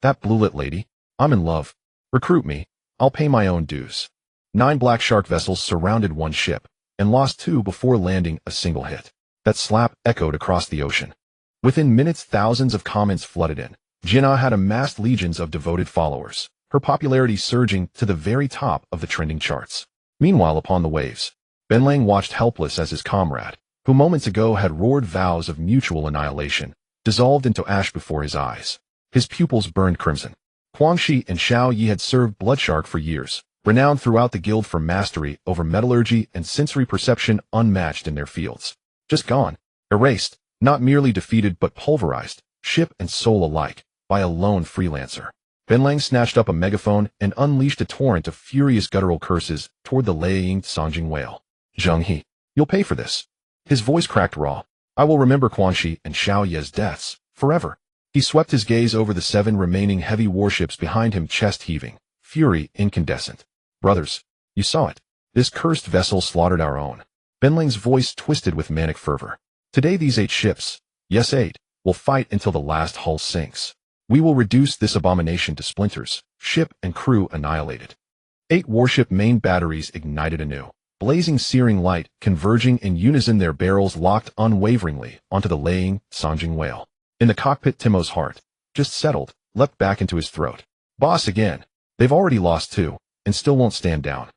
That blue-lit lady? I'm in love. Recruit me. I'll pay my own dues. 9 Black Shark vessels surrounded one ship, and lost 2 before landing a single hit. That slap echoed across the ocean. Within minutes, thousands of comments flooded in. Jianna had amassed legions of devoted followers, her popularity surging to the very top of the trending charts. Meanwhile, upon the waves, Benlang watched helpless as his comrade, who moments ago had roared vows of mutual annihilation, dissolved into ash before his eyes. His pupils burned crimson. Quan Shi and Xiao Yi had served Bloodshark for years, renowned throughout the guild for mastery over metallurgy and sensory perception unmatched in their fields. Just gone. Erased. Not merely defeated but pulverized, ship and soul alike, by a lone freelancer. Benlang snatched up a megaphone and unleashed a torrent of furious guttural curses toward the laying Songjing whale. Zheng He, you'll pay for this. His voice cracked raw. I will remember Quan Shi and Xiao Ye's deaths, forever. He swept his gaze over the 7 remaining heavy warships behind him, chest heaving, fury incandescent. Brothers, you saw it. This cursed vessel slaughtered our own. Benlang's voice twisted with manic fervor. Today these 8 ships, yes 8, will fight until the last hull sinks. We will reduce this abomination to splinters, ship and crew annihilated. 8 warship main batteries ignited anew, blazing searing light, converging in unison, their barrels locked unwaveringly onto the laying Songjing whale. In the cockpit, Timo's heart, just settled, leapt back into his throat. Boss again. They've already lost 2, and still won't stand down.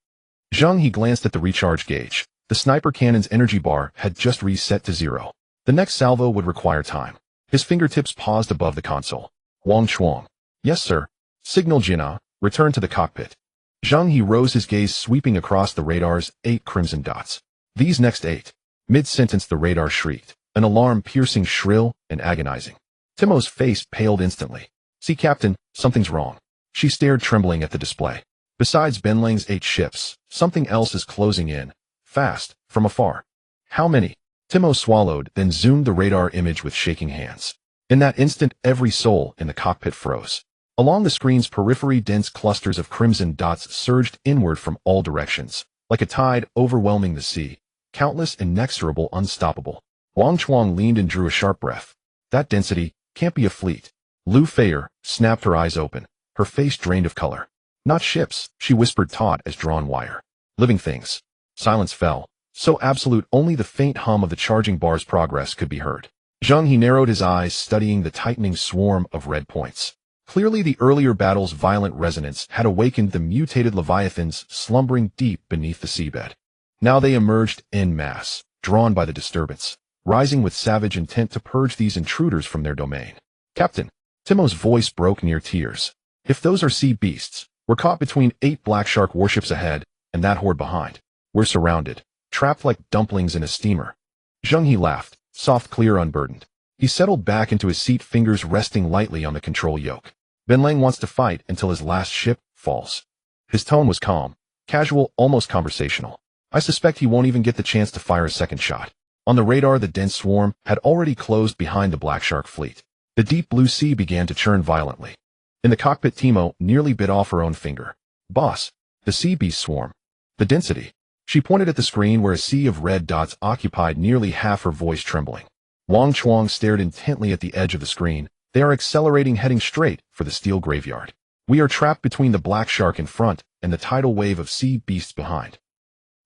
Zheng He glanced at the recharge gauge. The sniper cannon's energy bar had just reset to 0. The next salvo would require time. His fingertips paused above the console. Wang Chuang. Yes, sir. Signal Jianna, return to the cockpit. Zheng He rose, his gaze sweeping across the radar's 8 crimson dots. These next 8. Mid-sentence, the radar shrieked, an alarm-piercing, shrill, and agonizing. Timo's face paled instantly. See, Captain, something's wrong. She stared, trembling at the display. Besides Benlang's 8 ships, something else is closing in, fast, from afar. How many? Timo swallowed, then zoomed the radar image with shaking hands. In that instant, every soul in the cockpit froze. Along the screen's periphery, dense clusters of crimson dots surged inward from all directions, like a tide overwhelming the sea, countless, inexorable, unstoppable. Wang Chuang leaned and drew a sharp breath. That density can't be a fleet. Lu Feier snapped, her eyes open, her face drained of color. Not ships, she whispered, taut as drawn wire. Living things. Silence fell, so absolute only the faint hum of the charging bar's progress could be heard. Zheng He narrowed his eyes, studying the tightening swarm of red points. Clearly the earlier battle's violent resonance had awakened the mutated leviathans slumbering deep beneath the seabed. Now they emerged en masse, drawn by the disturbance, rising with savage intent to purge these intruders from their domain. Captain, Timo's voice broke near tears. If those are sea beasts, we're caught between 8 Black Shark warships ahead, and that horde behind. We're surrounded, trapped like dumplings in a steamer. Zheng He laughed, soft, clear, unburdened. He settled back into his seat, fingers resting lightly on the control yoke. Benlang wants to fight until his last ship falls. His tone was calm, casual, almost conversational. I suspect he won't even get the chance to fire a second shot. On the radar, the dense swarm had already closed behind the Black Shark fleet. The deep blue sea began to churn violently. In the cockpit, Timo nearly bit off her own finger. Boss, the sea beast swarm. The density. She pointed at the screen where a sea of red dots occupied nearly half, her voice trembling. Wang Chuang stared intently at the edge of the screen. They are accelerating, heading straight for the steel graveyard. We are trapped between the Black Shark in front and the tidal wave of sea beasts behind.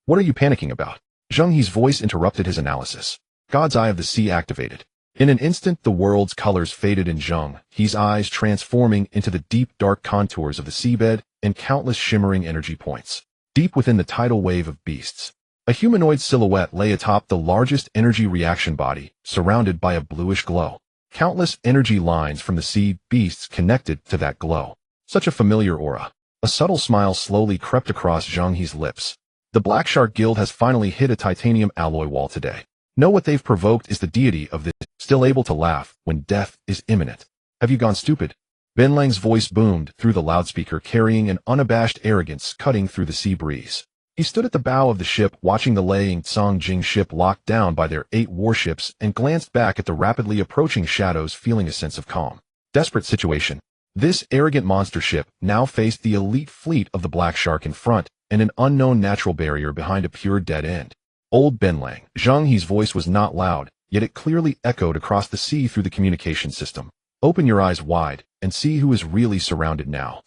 What are you panicking about? Zheng He's voice interrupted his analysis. God's Eye of the Sea activated. In an instant, the world's colors faded in Zheng He's eyes, transforming into the deep, dark contours of the seabed and countless shimmering energy points. Deep within the tidal wave of beasts, a humanoid silhouette lay atop the largest energy reaction body, surrounded by a bluish glow. Countless energy lines from the sea beasts connected to that glow. Such a familiar aura. A subtle smile slowly crept across Zheng He's lips. The Black Shark Guild has finally hit a titanium alloy wall today. Know what they've provoked is the deity of this, still able to laugh when death is imminent. Have you gone stupid? Ben Lang's voice boomed through the loudspeaker, carrying an unabashed arrogance cutting through the sea breeze. He stood at the bow of the ship, watching the Liang Tsongjing ship locked down by their 8 warships, and glanced back at the rapidly approaching shadows, feeling a sense of calm. Desperate situation. This arrogant monster ship now faced the elite fleet of the Black Shark in front, and an unknown natural barrier behind a pure dead end. Old Ben Lang. Zheng He's voice was not loud, yet it clearly echoed across the sea through the communication system. Open your eyes wide and see who is really surrounded now.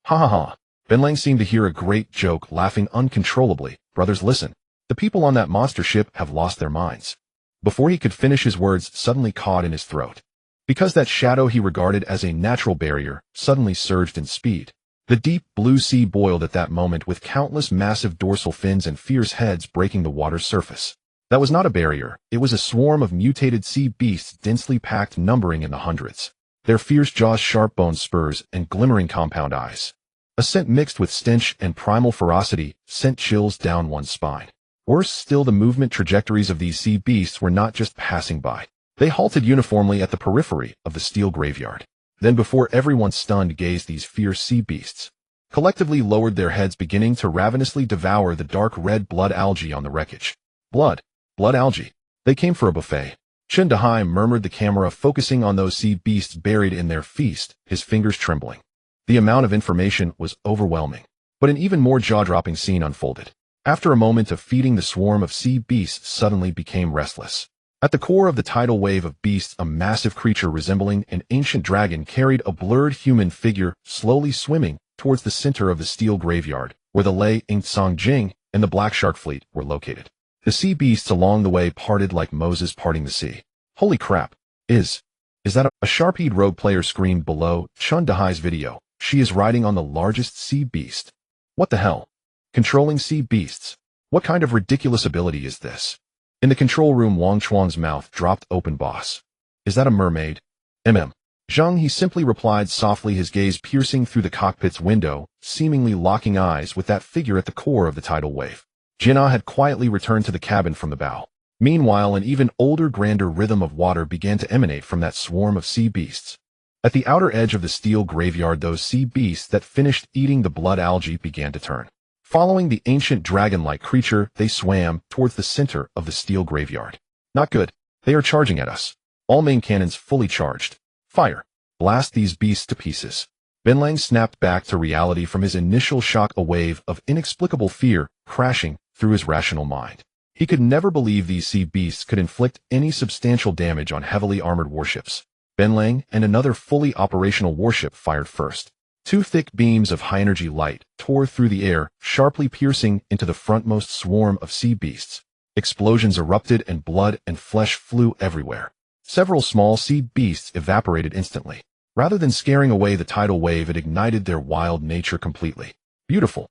Ha ha ha. Ben Lang seemed to hear a great joke, laughing uncontrollably. Brothers, listen. The people on that monster ship have lost their minds. Before he could finish, his words suddenly caught in his throat. Because that shadow he regarded as a natural barrier suddenly surged in speed. The deep blue sea boiled at that moment, with countless massive dorsal fins and fierce heads breaking the water's surface. That was not a barrier. It was a swarm of mutated sea beasts, densely packed, numbering in the hundreds. Their fierce jaws, sharp bone spurs, and glimmering compound eyes. A scent mixed with stench and primal ferocity sent chills down one's spine. Worse still, the movement trajectories of these sea beasts were not just passing by. They halted uniformly at the periphery of the steel graveyard. Then, before everyone's stunned gaze, these fierce sea beasts collectively lowered their heads, beginning to ravenously devour the dark red blood algae on the wreckage. Blood algae. They came for a buffet. Zheng He murmured, the camera focusing on those sea beasts buried in their feast, his fingers trembling. The amount of information was overwhelming. But an even more jaw-dropping scene unfolded. After a moment of feeding, the swarm of sea beasts suddenly became restless. At the core of the tidal wave of beasts, a massive creature resembling an ancient dragon carried a blurred human figure, slowly swimming towards the center of the steel graveyard, where the Liang Tsongjing and the Black Shark fleet were located. The sea beasts along the way parted like Moses parting the sea. Holy crap. Is that a Sharpie rogue player screamed below Zheng He's video. She is riding on the largest sea beast. What the hell? Controlling sea beasts? What kind of ridiculous ability is this? In the control room, Wang Chuang's mouth dropped open. Boss. Is that a mermaid? Zheng He simply replied softly, his gaze piercing through the cockpit's window, seemingly locking eyes with that figure at the core of the tidal wave. Jinnah had quietly returned to the cabin from the bow. Meanwhile, an even older, grander rhythm of water began to emanate from that swarm of sea beasts. At the outer edge of the steel graveyard, those sea beasts that finished eating the blood algae began to turn. Following the ancient dragon-like creature, they swam towards the center of the steel graveyard. Not good. They are charging at us. All main cannons fully charged. Fire. Blast these beasts to pieces. Ben Lang snapped back to reality from his initial shock, a wave of inexplicable fear crashing through his rational mind. He could never believe these sea beasts could inflict any substantial damage on heavily armored warships. Ben Lang and another fully operational warship fired first. 2 thick beams of high-energy light tore through the air, sharply piercing into the frontmost swarm of sea beasts. Explosions erupted and blood and flesh flew everywhere. Several small sea beasts evaporated instantly. Rather than scaring away the tidal wave, it ignited their wild nature completely. Beautiful.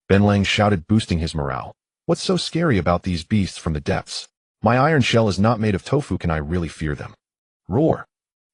Ben Lang shouted, boosting his morale. What's so scary about these beasts from the depths? My iron shell is not made of tofu. Can I really fear them? Roar.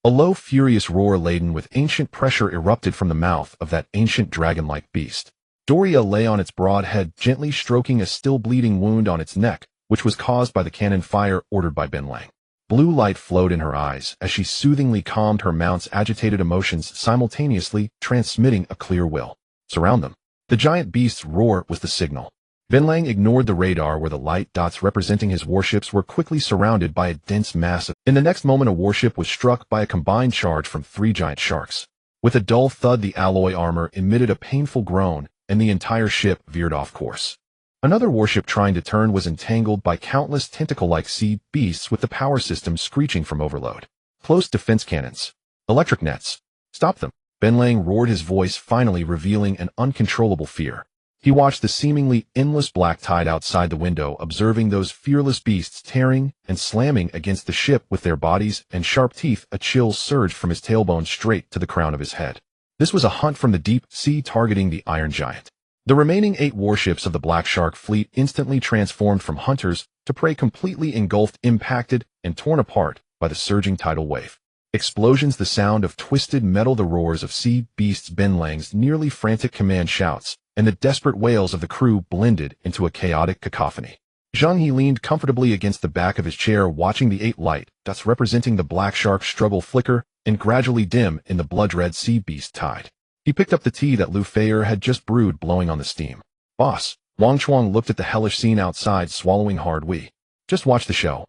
A low, furious roar laden with ancient pressure erupted from the mouth of that ancient dragon-like beast. Doria lay on its broad head, gently stroking a still bleeding wound on its neck, which was caused by the cannon fire ordered by Ben Lang. Blue light flowed in her eyes as she soothingly calmed her mount's agitated emotions, simultaneously transmitting a clear will. Surround them. The giant beast's roar was the signal. Binlang ignored the radar where the light dots representing his warships were quickly surrounded by a dense mass. In the next moment, a warship was struck by a combined charge from 3 giant sharks. With a dull thud, the alloy armor emitted a painful groan, and the entire ship veered off course. Another warship trying to turn was entangled by countless tentacle-like sea beasts with the power system screeching from overload. Close defense cannons. Electric nets. Stop them. Binlang roared, his voice finally revealing an uncontrollable fear. He watched the seemingly endless black tide outside the window, observing those fearless beasts tearing and slamming against the ship with their bodies and sharp teeth. A chill surged from his tailbone straight to the crown of his head. This was a hunt from the deep sea targeting the Iron Giant. The remaining 8 warships of the Black Shark fleet instantly transformed from hunters to prey, completely engulfed, impacted, and torn apart by the surging tidal wave. Explosions, the sound of twisted metal, the roars of sea beasts, Binlang's nearly frantic command shouts, and the desperate wails of the crew blended into a chaotic cacophony. Zheng He leaned comfortably against the back of his chair, watching the 8 light dots representing the Black Shark struggle, flicker, and gradually dim in the blood-red sea beast tide. He picked up the tea that Lu Feier had just brewed, blowing on the steam. "Boss." Wang Chuang looked at the hellish scene outside, swallowing hard. "We just watch the show."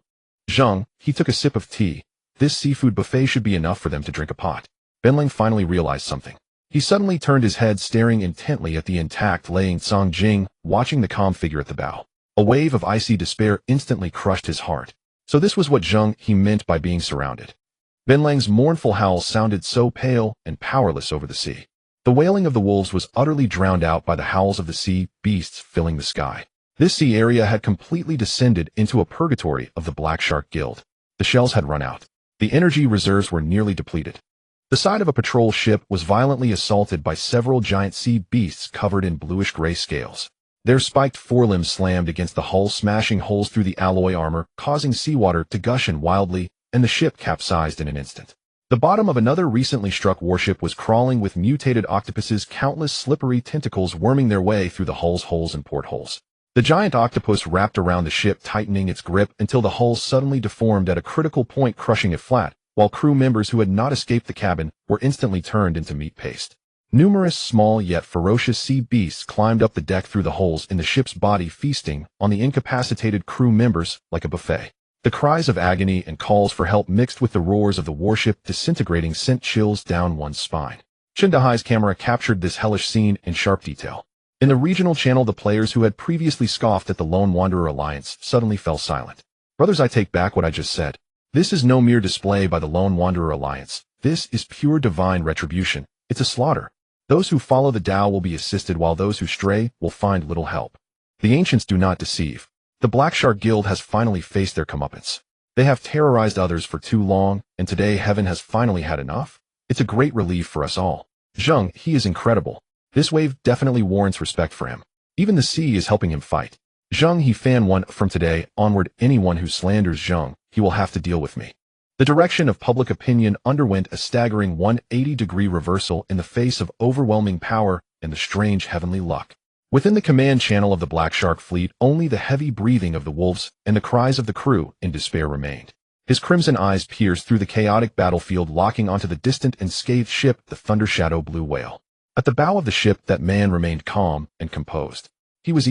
Zheng He took a sip of tea. This seafood buffet should be enough for them to drink a pot. Binlang finally realized something. He suddenly turned his head, staring intently at the intact Liang Jing, watching the calm figure at the bow. A wave of icy despair instantly crushed his heart. So this was what Zheng He meant by being surrounded. Binlang's mournful howl sounded so pale and powerless over the sea. The wailing of the wolves was utterly drowned out by the howls of the sea beasts filling the sky. This sea area had completely descended into a purgatory of the Black Shark Guild. The shells had run out. The energy reserves were nearly depleted. The side of a patrol ship was violently assaulted by several giant sea beasts covered in bluish-gray scales. Their spiked forelimbs slammed against the hull, smashing holes through the alloy armor, causing seawater to gush in wildly, and the ship capsized in an instant. The bottom of another recently struck warship was crawling with mutated octopuses, countless slippery tentacles worming their way through the hull's holes and portholes. The giant octopus wrapped around the ship, tightening its grip until the hull suddenly deformed at a critical point, crushing it flat, while crew members who had not escaped the cabin were instantly turned into meat paste. Numerous small yet ferocious sea beasts climbed up the deck through the holes in the ship's body, feasting on the incapacitated crew members like a buffet. The cries of agony and calls for help mixed with the roars of the warship disintegrating sent chills down one's spine. Chen Dahai's camera captured this hellish scene in sharp detail. In the regional channel, the players who had previously scoffed at the Lone Wanderer Alliance suddenly fell silent. "Brothers, I take back what I just said. This is no mere display by the Lone Wanderer Alliance. This is pure divine retribution. It's a slaughter. Those who follow the Tao will be assisted, while those who stray will find little help. The ancients do not deceive. The Black Shark Guild has finally faced their comeuppance. They have terrorized others for too long, and today heaven has finally had enough. It's a great relief for us all. Zheng He is incredible. This wave definitely warrants respect for him. Even the sea is helping him fight. Zheng He fan one. From today onward, anyone who slanders Zheng He will have to deal with me." The direction of public opinion underwent a staggering 180-degree reversal in the face of overwhelming power and the strange heavenly luck. Within the command channel of the Black Shark fleet, only the heavy breathing of the wolves and the cries of the crew in despair remained. His crimson eyes pierced through the chaotic battlefield, locking onto the distant and scathed ship, the Thunder Shadow Blue Whale. At the bow of the ship, that man remained calm and composed. He was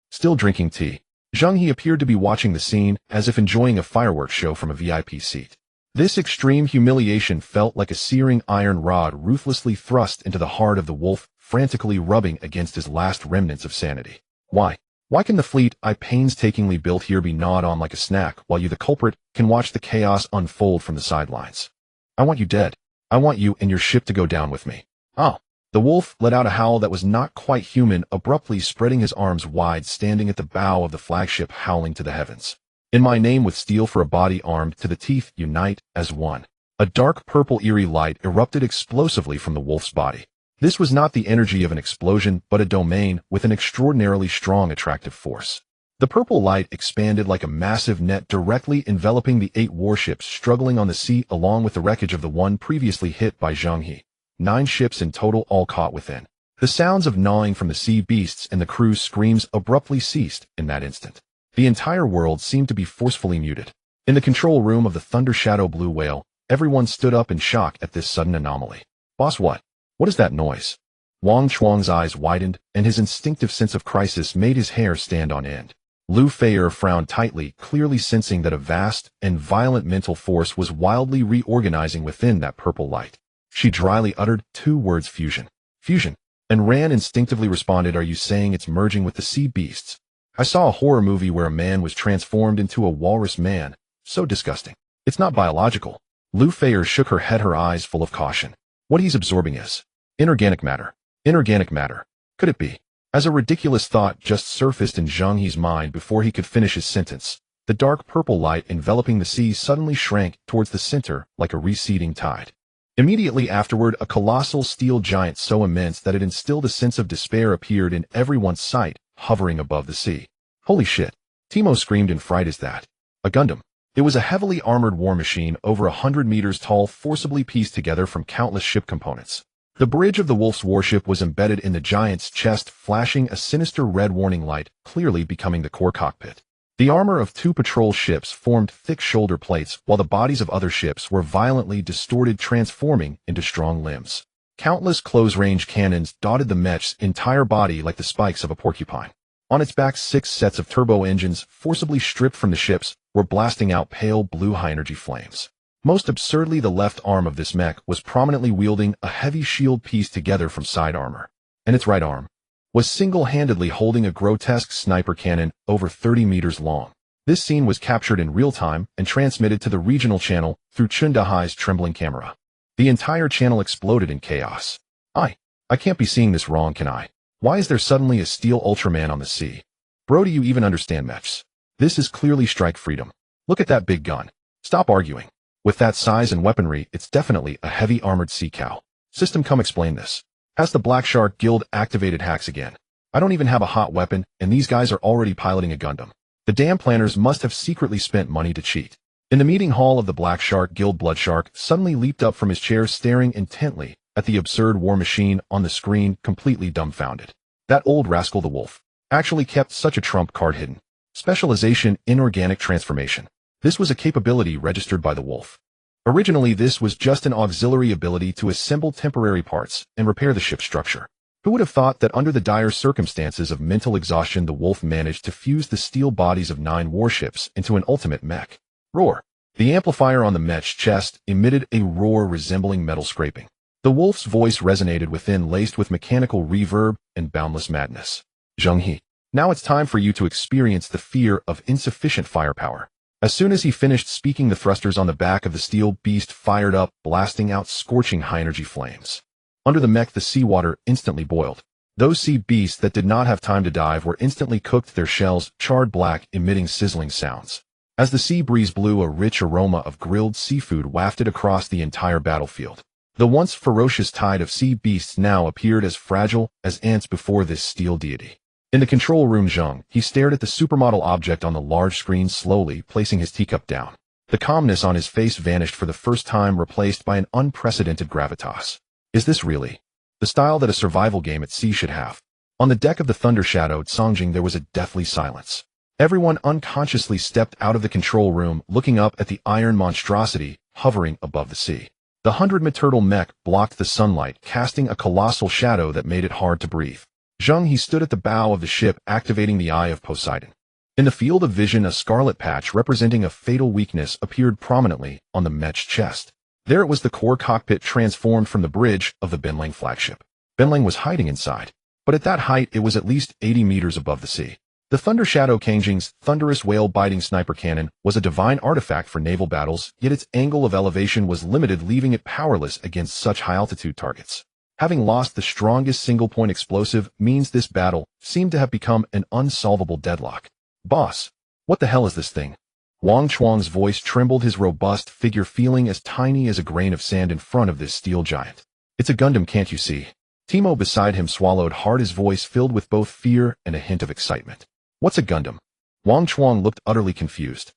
still drinking tea. Zheng He appeared to be watching the scene, as if enjoying a fireworks show from a VIP seat. This extreme humiliation felt like a searing iron rod ruthlessly thrust into the heart of the wolf, frantically rubbing against his last remnants of sanity. Why can the fleet I painstakingly built here be gnawed on like a snack, while you, the culprit, can watch the chaos unfold from the sidelines? I want you dead. I want you and your ship to go down with me. Oh. The wolf let out a howl that was not quite human, abruptly spreading his arms wide, standing at the bow of the flagship, howling to the heavens. "In my name, with steel for a body, armed to the teeth, unite as one." A dark purple eerie light erupted explosively from the wolf's body. This was not the energy of an explosion, but a domain with an extraordinarily strong attractive force. The purple light expanded like a massive net, directly enveloping the 8 warships struggling on the sea, along with the wreckage of the one previously hit by Zheng He. 9 ships in total, all caught within. The sounds of gnawing from the sea beasts and the crew's screams abruptly ceased in that instant. The entire world seemed to be forcefully muted. In the control room of the Thunder Shadow Blue Whale, everyone stood up in shock at this sudden anomaly. "Boss, what is that noise?" Wang Chuang's eyes widened, and his instinctive sense of crisis made his hair stand on end. Lu Feier frowned tightly, clearly sensing that a vast and violent mental force was wildly reorganizing within that purple light. She dryly uttered 2 words, fusion. Fusion. And Ran instinctively responded, are you saying it's merging with the sea beasts? I saw a horror movie where a man was transformed into a walrus man. So disgusting. It's not biological. Lu Feier shook her head, her eyes full of caution. What he's absorbing is inorganic matter. Inorganic matter. Could it be? As a ridiculous thought just surfaced in Zheng He's mind before he could finish his sentence, the dark purple light enveloping the sea suddenly shrank towards the center like a receding tide. Immediately afterward, a colossal steel giant so immense that it instilled a sense of despair appeared in everyone's sight, hovering above the sea. Holy shit! Timo screamed in fright. Is that a Gundam? It was a heavily armored war machine over 100 meters tall, forcibly pieced together from countless ship components. The bridge of the Wolf's warship was embedded in the giant's chest, flashing a sinister red warning light, clearly becoming the core cockpit. The armor of 2 patrol ships formed thick shoulder plates, while the bodies of other ships were violently distorted, transforming into strong limbs. Countless close-range cannons dotted the mech's entire body like the spikes of a porcupine. On its back, 6 sets of turbo engines, forcibly stripped from the ships, were blasting out pale blue high-energy flames. Most absurdly, the left arm of this mech was prominently wielding a heavy shield pieced together from side armor, and its right arm was single-handedly holding a grotesque sniper cannon over 30 meters long. This scene was captured in real time and transmitted to the regional channel through Chundahai's trembling camera. The entire channel exploded in chaos. I can't be seeing this wrong, can I? Why is there suddenly a steel Ultraman on the sea? Bro, do you even understand mechs? This is clearly strike freedom. Look at that big gun. Stop arguing. With that size and weaponry, it's definitely a heavy armored sea cow. System, come explain this. Has the Black Shark Guild activated hacks again? I don't even have a hot weapon, and these guys are already piloting a Gundam. The damn planners must have secretly spent money to cheat. In the meeting hall of the Black Shark Guild, Bloodshark suddenly leaped up from his chair, staring intently at the absurd war machine on the screen, completely dumbfounded. That old rascal, the Wolf, actually kept such a trump card hidden. Specialization Inorganic Transformation. This was a capability registered by the Wolf. Originally, this was just an auxiliary ability to assemble temporary parts and repair the ship's structure. Who would have thought that under the dire circumstances of mental exhaustion, the Wolf managed to fuse the steel bodies of 9 warships into an ultimate mech? Roar. The amplifier on the mech's chest emitted a roar resembling metal scraping. The Wolf's voice resonated within, laced with mechanical reverb and boundless madness. Zheng He. Now it's time for you to experience the fear of insufficient firepower. As soon as he finished speaking, the thrusters on the back of the steel beast fired up, blasting out scorching high-energy flames. Under the mech, the seawater instantly boiled. Those sea beasts that did not have time to dive were instantly cooked, their shells charred black, emitting sizzling sounds. As the sea breeze blew, a rich aroma of grilled seafood wafted across the entire battlefield. The once ferocious tide of sea beasts now appeared as fragile as ants before this steel deity. In the control room, Zheng He stared at the supermodel object on the large screen, slowly placing his teacup down. The calmness on his face vanished for the first time, replaced by an unprecedented gravitas. Is this really the style that a survival game at sea should have? On the deck of the thunder-shadowed Songjing, there was a deathly silence. Everyone unconsciously stepped out of the control room, looking up at the iron monstrosity hovering above the sea. The 100-meter mech blocked the sunlight, casting a colossal shadow that made it hard to breathe. Zheng He stood at the bow of the ship, activating the Eye of Poseidon. In the field of vision, a scarlet patch representing a fatal weakness appeared prominently on the mech's chest. There it was, the core cockpit transformed from the bridge of the Benlang flagship. Benlang was hiding inside, but at that height it was at least 80 meters above the sea. The Thunder Shadow Kangjing's thunderous whale-biting sniper cannon was a divine artifact for naval battles, yet its angle of elevation was limited, leaving it powerless against such high-altitude targets. Having lost the strongest single-point explosive means this battle seemed to have become an unsolvable deadlock. Boss, what the hell is this thing? Wang Chuang's voice trembled, his robust figure feeling as tiny as a grain of sand in front of this steel giant. It's a Gundam, can't you see? Timo beside him swallowed hard, his voice filled with both fear and a hint of excitement. What's a Gundam? Wang Chuang looked utterly confused.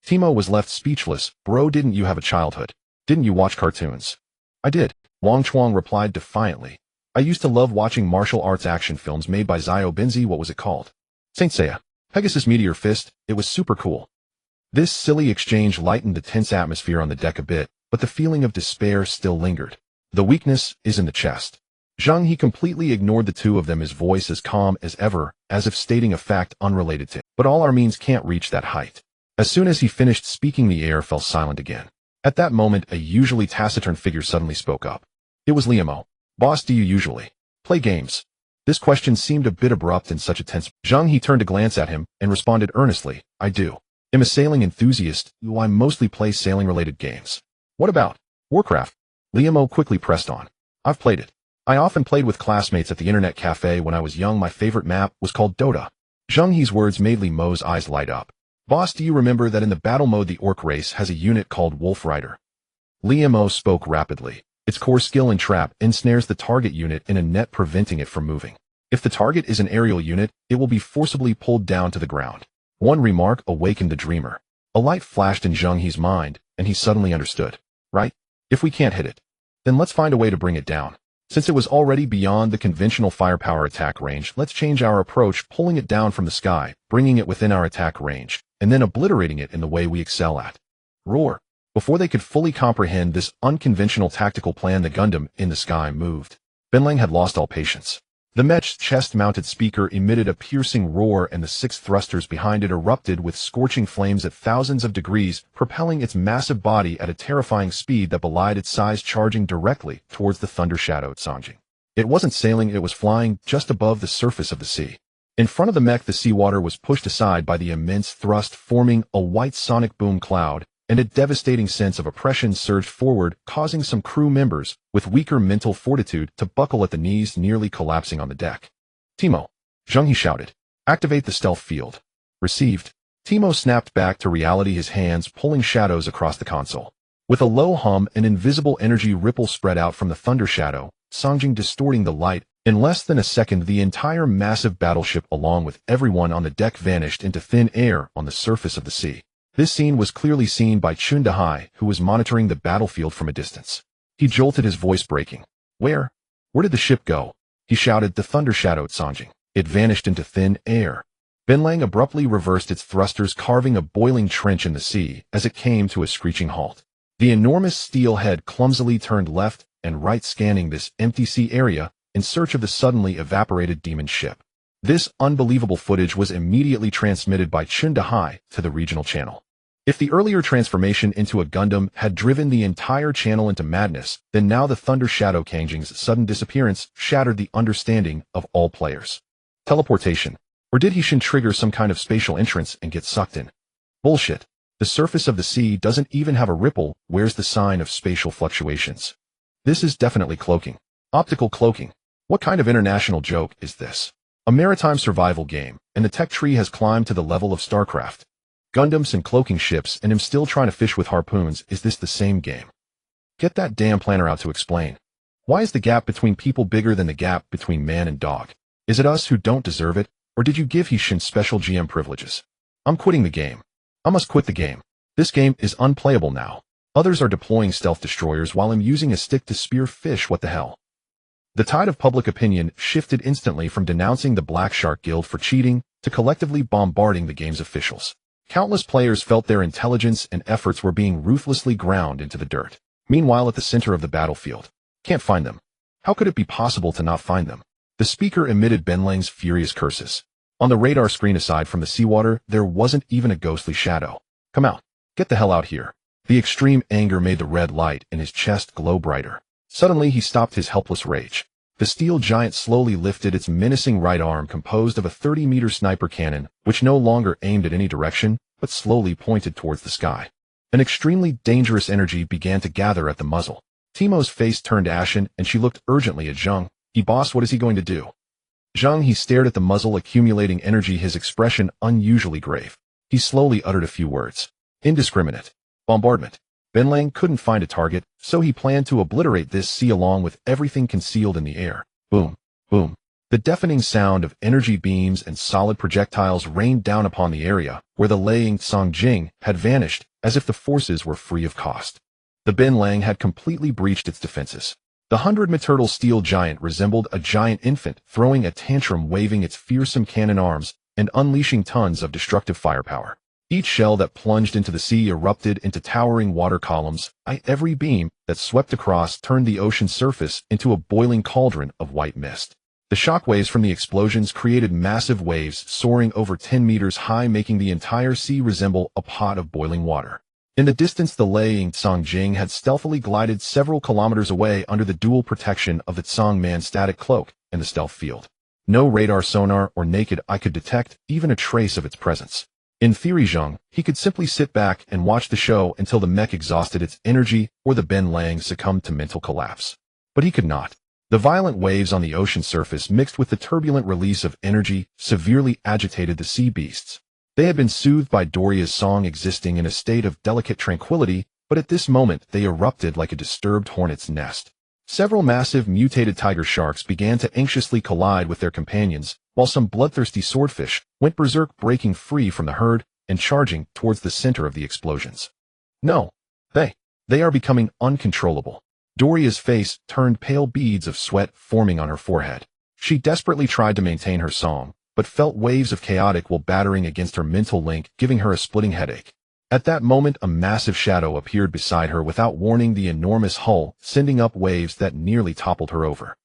Timo was left speechless. Bro, didn't you have a childhood? Didn't you watch cartoons? I did, Wang Chuang replied defiantly. I used to love watching martial arts action films made by Zio Benzi. What was it called? Saint Seiya. Pegasus Meteor Fist. It was super cool. This silly exchange lightened the tense atmosphere on the deck a bit, but the feeling of despair still lingered. The weakness is in the chest. Zheng He completely ignored the two of them, his voice as calm as ever, as if stating a fact unrelated to him. But all our means can't reach that height. As soon as he finished speaking, the air fell silent again. At that moment, a usually taciturn figure suddenly spoke up. It was Liamo. Boss, do you usually play games? This question seemed a bit abrupt in such a tense. Zheng He turned to glance at him and responded earnestly, I do. I'm a sailing enthusiast, though I mostly play sailing-related games. What about Warcraft? Liamo quickly pressed on. I've played it. I often played with classmates at the internet cafe when I was young. My favorite map was called Dota. Zheng He's words made Liamo's eyes light up. Boss, do you remember that in the battle mode the orc race has a unit called Wolf Rider? Liamo spoke rapidly. Its core skill and trap ensnares the target unit in a net, preventing it from moving. If the target is an aerial unit, it will be forcibly pulled down to the ground. One remark awakened the dreamer. A light flashed in Zheng He's mind, and he suddenly understood. Right? If we can't hit it, then let's find a way to bring it down. Since it was already beyond the conventional firepower attack range, let's change our approach, pulling it down from the sky, bringing it within our attack range, and then obliterating it in the way we excel at. Roar. Before they could fully comprehend this unconventional tactical plan, the Gundam in the sky moved. Benlang had lost all patience. The mech's chest-mounted speaker emitted a piercing roar, and the 6 thrusters behind it erupted with scorching flames at thousands of degrees, propelling its massive body at a terrifying speed that belied its size, charging directly towards the thunder-shadowed Sanjing. It wasn't sailing, it was flying just above the surface of the sea. In front of the mech, the seawater was pushed aside by the immense thrust, forming a white sonic boom cloud, and a devastating sense of oppression surged forward, causing some crew members with weaker mental fortitude to buckle at the knees, nearly collapsing on the deck. Timo. Zheng He shouted. Activate the stealth field. Received. Timo snapped back to reality, his hands pulling shadows across the console. With a low hum, an invisible energy ripple spread out from the thunder shadow, Sanjing distorting the light. In less than a second, the entire massive battleship, along with everyone on the deck, vanished into thin air on the surface of the sea. This scene was clearly seen by Zheng He, who was monitoring the battlefield from a distance. He jolted, his voice breaking. Where did the ship go? He shouted. The thunder shadowed Sanjing. It vanished into thin air. Benlang abruptly reversed its thrusters, carving a boiling trench in the sea as it came to a screeching halt. The enormous steel head clumsily turned left and right, scanning this empty sea area in search of the suddenly evaporated demon ship. This unbelievable footage was immediately transmitted by Zheng He to the regional channel. If the earlier transformation into a Gundam had driven the entire channel into madness, then now the Thunder Shadow Kanjing's sudden disappearance shattered the understanding of all players. Teleportation. Or did he trigger some kind of spatial entrance and get sucked in? Bullshit. The surface of the sea doesn't even have a ripple. Where's the sign of spatial fluctuations? This is definitely cloaking. Optical cloaking. What kind of international joke is this? A maritime survival game, and the tech tree has climbed to the level of StarCraft. Gundams and cloaking ships, and I'm still trying to fish with harpoons. Is this the same game? Get that damn planner out to explain. Why is the gap between people bigger than the gap between man and dog? Is it us who don't deserve it, or did you give Hishin special GM privileges? I'm quitting the game. I must quit the game. This game is unplayable now. Others are deploying stealth destroyers while I'm using a stick to spear fish. What the hell? The tide of public opinion shifted instantly from denouncing the Black Shark Guild for cheating to collectively bombarding the game's officials. Countless players felt their intelligence and efforts were being ruthlessly ground into the dirt. Meanwhile, at the center of the battlefield, can't find them. How could it be possible to not find them? The speaker emitted Benlang's furious curses. On the radar screen, aside from the seawater, there wasn't even a ghostly shadow. Come out. Get the hell out here. The extreme anger made the red light in his chest glow brighter. Suddenly, he stopped his helpless rage. The steel giant slowly lifted its menacing right arm, composed of a 30-meter sniper cannon, which no longer aimed at any direction, but slowly pointed towards the sky. An extremely dangerous energy began to gather at the muzzle. Timo's face turned ashen, and she looked urgently at Zheng. Boss, what is he going to do? Zheng He stared at the muzzle, accumulating energy, his expression unusually grave. He slowly uttered a few words. Indiscriminate. Bombardment. Benlang couldn't find a target, so he planned to obliterate this sea along with everything concealed in the air. Boom, boom. The deafening sound of energy beams and solid projectiles rained down upon the area where the Laying Sanjing had vanished, as if the forces were free of cost. The Benlang had completely breached its defenses. The 100-meter steel giant resembled a giant infant, throwing a tantrum, waving its fearsome cannon arms and unleashing tons of destructive firepower. Each shell that plunged into the sea erupted into towering water columns. Every beam that swept across turned the ocean's surface into a boiling cauldron of white mist. The shockwaves from the explosions created massive waves soaring over 10 meters high, making the entire sea resemble a pot of boiling water. In the distance, the Liang Songjing had stealthily glided several kilometers away under the dual protection of the Tsangman static cloak and the stealth field. No radar, sonar, or naked eye could detect even a trace of its presence. In theory, Zheng He could simply sit back and watch the show until the mech exhausted its energy or the Ben Lang succumbed to mental collapse. But he could not. The violent waves on the ocean surface mixed with the turbulent release of energy severely agitated the sea beasts. They had been soothed by Doria's song, existing in a state of delicate tranquility, but at this moment they erupted like a disturbed hornet's nest. Several massive mutated tiger sharks began to anxiously collide with their companions, while some bloodthirsty swordfish went berserk, breaking free from the herd and charging towards the center of the explosions. No, they are becoming uncontrollable. Doria's face turned pale, beads of sweat forming on her forehead. She desperately tried to maintain her song, but felt waves of chaotic will battering against her mental link, giving her a splitting headache. At that moment, a massive shadow appeared beside her without warning the enormous hull, sending up waves that nearly toppled her over.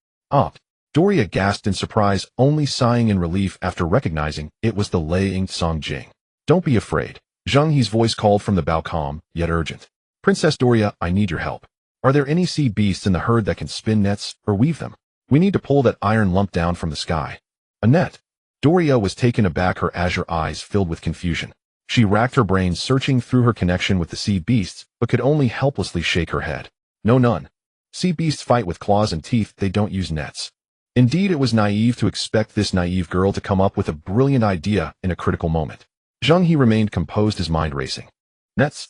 Doria gasped in surprise, only sighing in relief after recognizing it was the Liang Songjing. Don't be afraid. Zheng He's voice called from the bow, calm, yet urgent. Princess Doria, I need your help. Are there any sea beasts in the herd that can spin nets or weave them? We need to pull that iron lump down from the sky. A net? Doria was taken aback, her azure eyes filled with confusion. She racked her brains, searching through her connection with the sea beasts, but could only helplessly shake her head. No, none. Sea beasts fight with claws and teeth, they don't use nets. Indeed, it was naive to expect this naive girl to come up with a brilliant idea in a critical moment. Zheng He remained composed, his mind racing. Nets?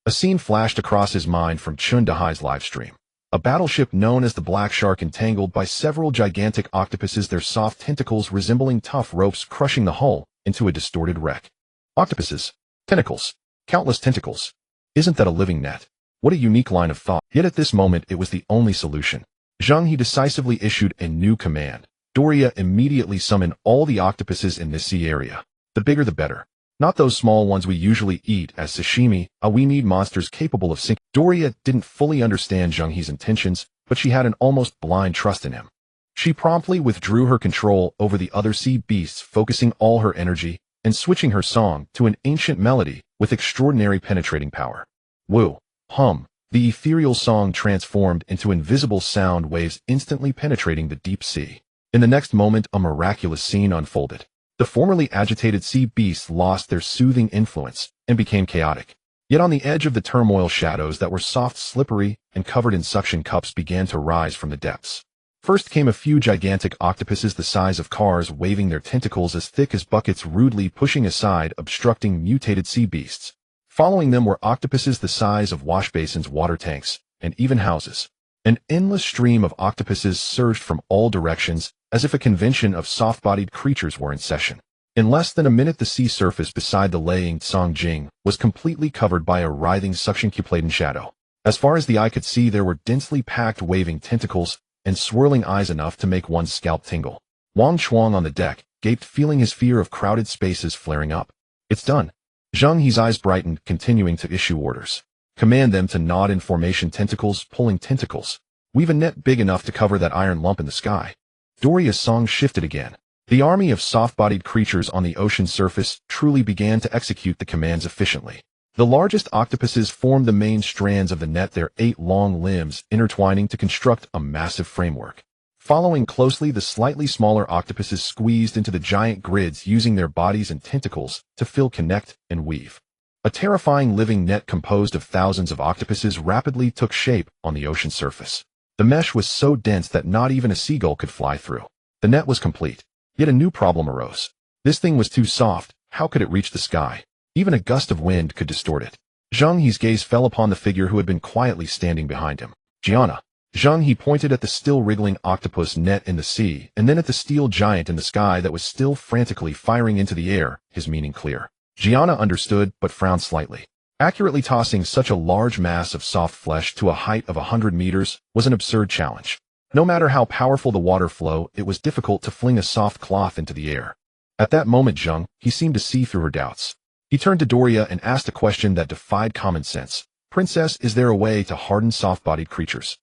A scene flashed across his mind from Chun Dahai's livestream. A battleship known as the Black Shark, entangled by several gigantic octopuses, their soft tentacles resembling tough ropes crushing the hull into a distorted wreck. Octopuses. Tentacles. Countless tentacles. Isn't that a living net? What a unique line of thought. Yet at this moment it was the only solution. Zheng He decisively issued a new command. Doria, immediately summon all the octopuses in this sea area. The bigger the better. Not those small ones we usually eat as sashimi. We need monsters capable of sinking. Doria didn't fully understand Zheng He's intentions, but she had an almost blind trust in him. She promptly withdrew her control over the other sea beasts, focusing all her energy and switching her song to an ancient melody with extraordinary penetrating power. Woo, hum. The ethereal song transformed into invisible sound waves, instantly penetrating the deep sea. In the next moment, a miraculous scene unfolded. The formerly agitated sea beasts lost their soothing influence and became chaotic. Yet on the edge of the turmoil, shadows that were soft, slippery, and covered in suction cups began to rise from the depths. First came a few gigantic octopuses the size of cars, waving their tentacles as thick as buckets, rudely pushing aside obstructing mutated sea beasts. Following them were octopuses the size of wash basins, water tanks, and even houses. An endless stream of octopuses surged from all directions, as if a convention of soft-bodied creatures were in session. In less than a minute, the sea surface beside the Liang Songjing was completely covered by a writhing suction-cupladen shadow. As far as the eye could see, there were densely packed waving tentacles and swirling eyes enough to make one's scalp tingle. Wang Chuang on the deck gaped, feeling his fear of crowded spaces flaring up. It's done. Zheng He's eyes brightened, continuing to issue orders. Command them to nod in formation, tentacles pulling tentacles. Weave a net big enough to cover that iron lump in the sky. Doria's song shifted again. The army of soft-bodied creatures on the ocean surface truly began to execute the commands efficiently. The largest octopuses formed the main strands of the net, their 8 long limbs intertwining to construct a massive framework. Following closely, the slightly smaller octopuses squeezed into the giant grids, using their bodies and tentacles to fill, connect, and weave. A terrifying living net composed of thousands of octopuses rapidly took shape on the ocean surface. The mesh was so dense that not even a seagull could fly through. The net was complete. Yet a new problem arose. This thing was too soft. How could it reach the sky? Even a gust of wind could distort it. Zheng He's gaze fell upon the figure who had been quietly standing behind him. Gianna. Zheng He pointed at the still wriggling octopus net in the sea, and then at the steel giant in the sky that was still frantically firing into the air, his meaning clear. Gianna understood, but frowned slightly. Accurately tossing such a large mass of soft flesh to a height of 100 meters was an absurd challenge. No matter how powerful the water flow, it was difficult to fling a soft cloth into the air. At that moment, Zheng He seemed to see through her doubts. He turned to Doria and asked a question that defied common sense. Princess, is there a way to harden soft-bodied creatures?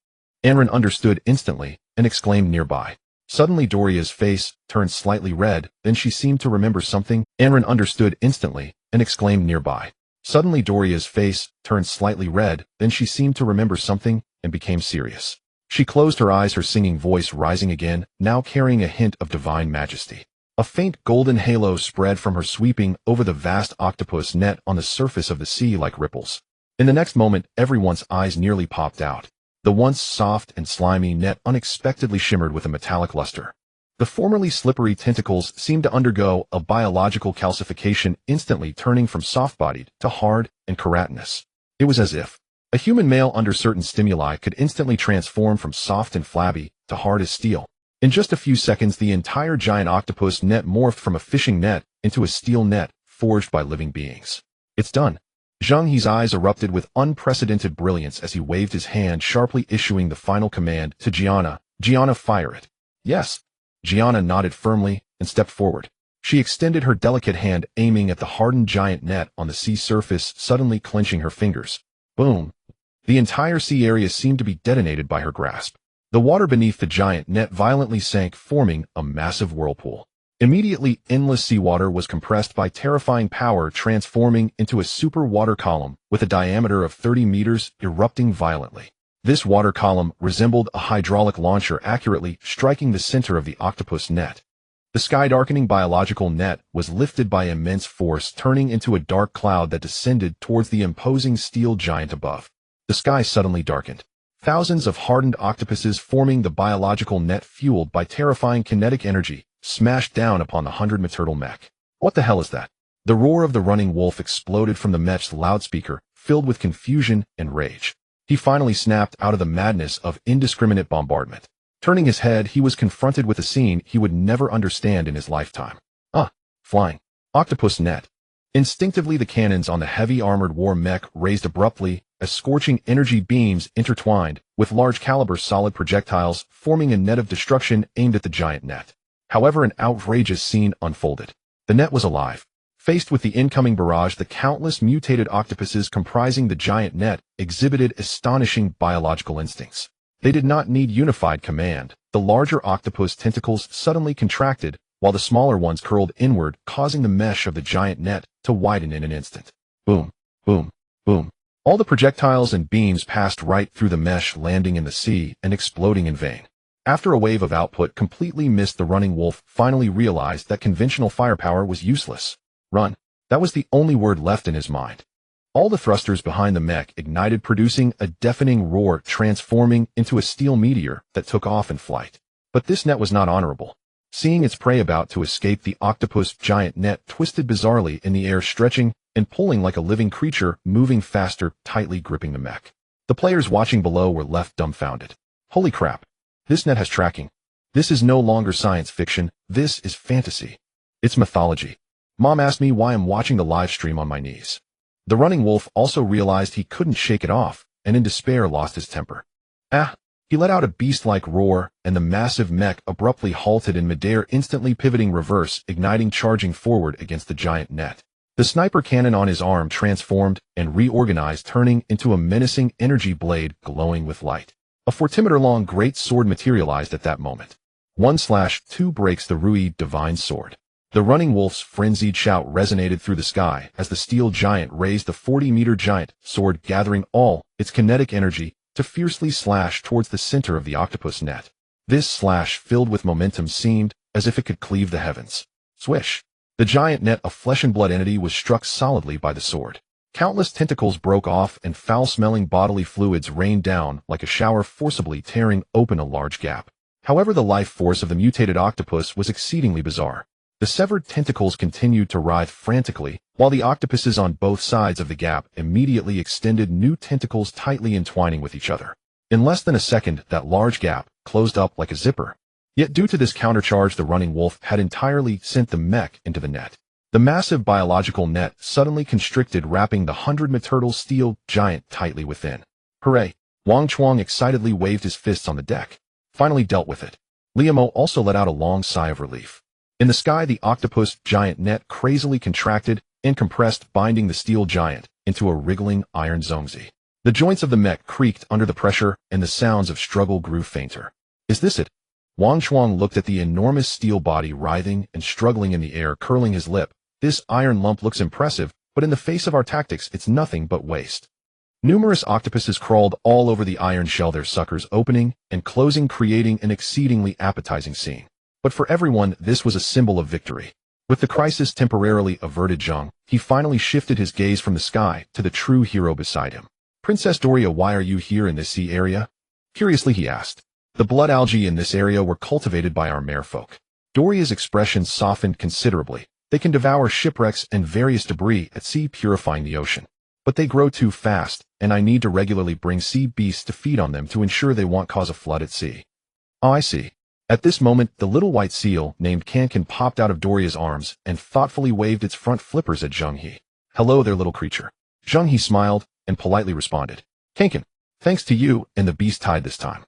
Anrin understood instantly and exclaimed nearby. Suddenly Doria's face turned slightly red, then she seemed to remember something. Anrin understood instantly and exclaimed nearby. Suddenly Doria's face turned slightly red, then she seemed to remember something and became serious. She closed her eyes, her singing voice rising again, now carrying a hint of divine majesty. A faint golden halo spread from her, sweeping over the vast octopus net on the surface of the sea like ripples. In the next moment, everyone's eyes nearly popped out. The once soft and slimy net unexpectedly shimmered with a metallic luster. The formerly slippery tentacles seemed to undergo a biological calcification, instantly turning from soft-bodied to hard and keratinous. It was as if a human male under certain stimuli could instantly transform from soft and flabby to hard as steel. In just a few seconds, the entire giant octopus net morphed from a fishing net into a steel net forged by living beings. It's done. Zheng He's eyes erupted with unprecedented brilliance as he waved his hand, sharply issuing the final command to Gianna. Gianna, fire it. Yes. Gianna nodded firmly and stepped forward. She extended her delicate hand, aiming at the hardened giant net on the sea surface, suddenly clenching her fingers. Boom. The entire sea area seemed to be detonated by her grasp. The water beneath the giant net violently sank, forming a massive whirlpool. Immediately, endless seawater was compressed by terrifying power, transforming into a super water column with a diameter of 30 meters, erupting violently. This water column resembled a hydraulic launcher, accurately striking the center of the octopus net. The sky-darkening biological net was lifted by immense force, turning into a dark cloud that descended towards the imposing steel giant above. The sky suddenly darkened. Thousands of hardened octopuses forming the biological net, fueled by terrifying kinetic energy, smashed down upon the 100-meter mech. What the hell is that? The roar of the running wolf exploded from the mech's loudspeaker, filled with confusion and rage. He finally snapped out of the madness of indiscriminate bombardment. Turning his head, he was confronted with a scene he would never understand in his lifetime. Flying octopus net. Instinctively, the cannons on the heavy armored war mech raised abruptly as scorching energy beams intertwined with large caliber solid projectiles, forming a net of destruction aimed at the giant net. However, an outrageous scene unfolded. The net was alive. Faced with the incoming barrage, the countless mutated octopuses comprising the giant net exhibited astonishing biological instincts. They did not need unified command. The larger octopus tentacles suddenly contracted, while the smaller ones curled inward, causing the mesh of the giant net to widen in an instant. Boom, boom, boom. All the projectiles and beams passed right through the mesh, landing in the sea and exploding in vain. After a wave of output completely missed, the running wolf finally realized that conventional firepower was useless. Run. That was the only word left in his mind. All the thrusters behind the mech ignited, producing a deafening roar, transforming into a steel meteor that took off in flight. But this net was not honorable. Seeing its prey about to escape, the octopus giant net twisted bizarrely in the air, stretching and pulling like a living creature, moving faster, tightly gripping the mech. The players watching below were left dumbfounded. Holy crap. This net has tracking. This is no longer science fiction. This is fantasy. It's mythology. Mom asked me why I'm watching the live stream on my knees. The running wolf also realized he couldn't shake it off, and in despair lost his temper. He let out a beast-like roar, and the massive mech abruptly halted in midair, instantly pivoting reverse, igniting, charging forward against the giant net. The sniper cannon on his arm transformed and reorganized, turning into a menacing energy blade glowing with light. A 40-meter-long great sword materialized at that moment. 1/2 breaks the Rui divine sword. The running wolf's frenzied shout resonated through the sky as the steel giant raised the 40-meter giant sword, gathering all its kinetic energy to fiercely slash towards the center of the octopus net. This slash, filled with momentum, seemed as if it could cleave the heavens. Swish! The giant net, a flesh-and-blood entity, was struck solidly by the sword. Countless tentacles broke off and foul-smelling bodily fluids rained down like a shower, forcibly tearing open a large gap. However, the life force of the mutated octopus was exceedingly bizarre. The severed tentacles continued to writhe frantically, while the octopuses on both sides of the gap immediately extended new tentacles, tightly entwining with each other. In less than a second, that large gap closed up like a zipper. Yet due to this countercharge, the running wolf had entirely sent the mech into the net. The massive biological net suddenly constricted, wrapping the 100-meter steel giant tightly within. Hooray! Wang Chuang excitedly waved his fists on the deck. Finally dealt with it. Liamo also let out a long sigh of relief. In the sky, the octopus giant net crazily contracted and compressed, binding the steel giant into a wriggling iron Zheng He. The joints of the mech creaked under the pressure, and the sounds of struggle grew fainter. Is this it? Wang Chuang looked at the enormous steel body writhing and struggling in the air, curling his lip. This iron lump looks impressive, but in the face of our tactics, it's nothing but waste. Numerous octopuses crawled all over the iron shell, their suckers opening and closing, creating an exceedingly appetizing scene. But for everyone, this was a symbol of victory. With the crisis temporarily averted, Zheng He finally shifted his gaze from the sky to the true hero beside him. Princess Doria, why are you here in this sea area? Curiously, he asked. The blood algae in this area were cultivated by our merfolk. Doria's expression softened considerably. They can devour shipwrecks and various debris at sea, purifying the ocean. But they grow too fast, and I need to regularly bring sea beasts to feed on them to ensure they won't cause a flood at sea. Oh, I see. At this moment, the little white seal named Kankan popped out of Doria's arms and thoughtfully waved its front flippers at Zheng He. Hello there, little creature. Zheng He smiled and politely responded. Kankan, thanks to you and the beast tide this time.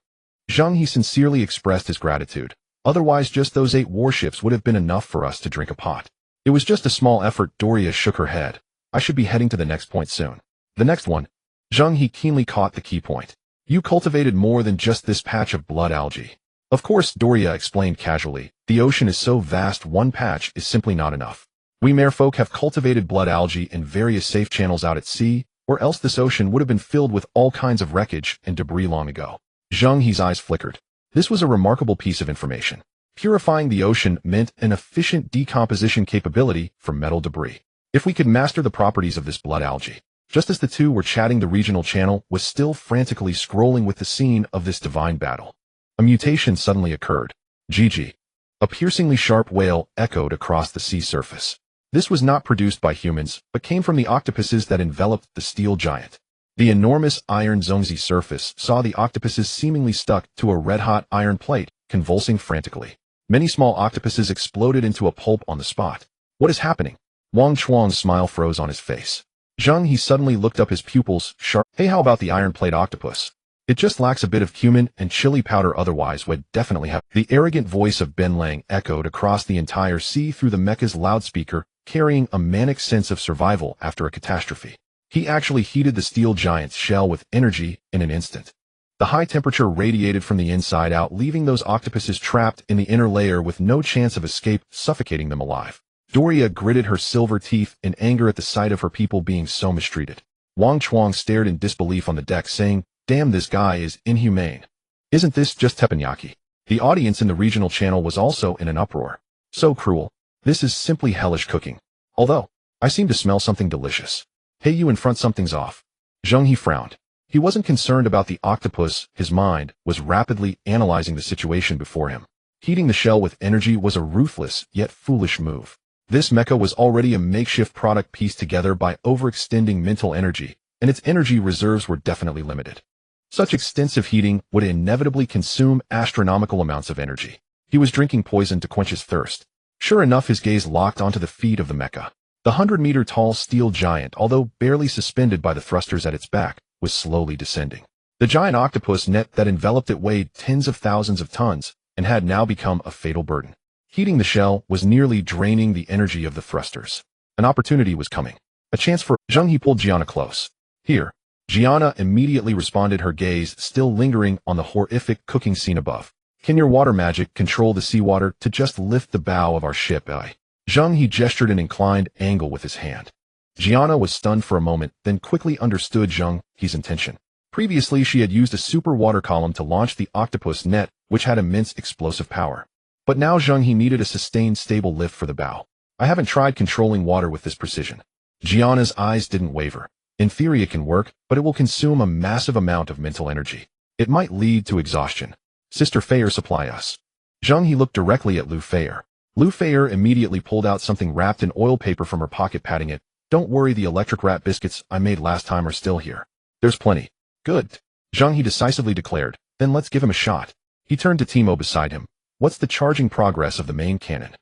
Zheng He sincerely expressed his gratitude. Otherwise, just those 8 warships would have been enough for us to drink a pot. It was just a small effort. Doria shook her head. I should be heading to the next point soon. The next one? Zheng He keenly caught the key point. You cultivated more than just this patch of blood algae. Of course, Doria explained casually. The ocean is so vast, one patch is simply not enough. We merfolk have cultivated blood algae in various safe channels out at sea, or else this ocean would have been filled with all kinds of wreckage and debris long ago. Zheng He's eyes flickered. This was a remarkable piece of information. Purifying the ocean meant an efficient decomposition capability for metal debris. If we could master the properties of this blood algae. Just as the two were chatting, the regional channel was still frantically scrolling with the scene of this divine battle. A mutation suddenly occurred. GG. A piercingly sharp wail echoed across the sea surface. This was not produced by humans, but came from the octopuses that enveloped the steel giant. The enormous iron Zheng He surface saw the octopuses seemingly stuck to a red-hot iron plate, convulsing frantically. Many small octopuses exploded into a pulp on the spot. What is happening? Wang Chuang's smile froze on his face. Zheng He suddenly looked up, his pupils sharp. Hey, how about the iron plate octopus? It just lacks a bit of cumin and chili powder, otherwise would definitely have. The arrogant voice of Ben Lang echoed across the entire sea through the mecha's loudspeaker, carrying a manic sense of survival after a catastrophe. He actually heated the steel giant's shell with energy in an instant. The high temperature radiated from the inside out, leaving those octopuses trapped in the inner layer with no chance of escape, suffocating them alive. Doria gritted her silver teeth in anger at the sight of her people being so mistreated. Wang Chuang stared in disbelief on the deck, saying, Damn, this guy is inhumane. Isn't this just teppanyaki? The audience in the regional channel was also in an uproar. So cruel. This is simply hellish cooking. Although, I seem to smell something delicious. Hey, you in front, something's off. Zheng He frowned. He wasn't concerned about the octopus, his mind was rapidly analyzing the situation before him. Heating the shell with energy was a ruthless, yet foolish move. This mecha was already a makeshift product pieced together by overextending mental energy, and its energy reserves were definitely limited. Such extensive heating would inevitably consume astronomical amounts of energy. He was drinking poison to quench his thirst. Sure enough, his gaze locked onto the feet of the mecha. The 100-meter-tall steel giant, although barely suspended by the thrusters at its back, was slowly descending. The giant octopus net that enveloped it weighed tens of thousands of tons and had now become a fatal burden. Heating the shell was nearly draining the energy of the thrusters. An opportunity was coming. A chance for Zheng He pulled Gianna close. Here. Gianna immediately responded, her gaze still lingering on the horrific cooking scene above. Can your water magic control the seawater to just lift the bow of our ship, eh? Zheng He gestured an inclined angle with his hand. Gianna was stunned for a moment, then quickly understood Zheng He's intention. Previously, she had used a super water column to launch the octopus net, which had immense explosive power. But now Zheng He needed a sustained, stable lift for the bow. I haven't tried controlling water with this precision. Gianna's eyes didn't waver. In theory, it can work, but it will consume a massive amount of mental energy. It might lead to exhaustion. Sister Fayer, supply us. Zheng He looked directly at Lu Fayer. Lu Fayer immediately pulled out something wrapped in oil paper from her pocket, patting it. Don't worry, the electric rat biscuits I made last time are still here. There's plenty. Good. Zheng He decisively declared. Then let's give him a shot. He turned to Timo beside him. What's the charging progress of the main cannon?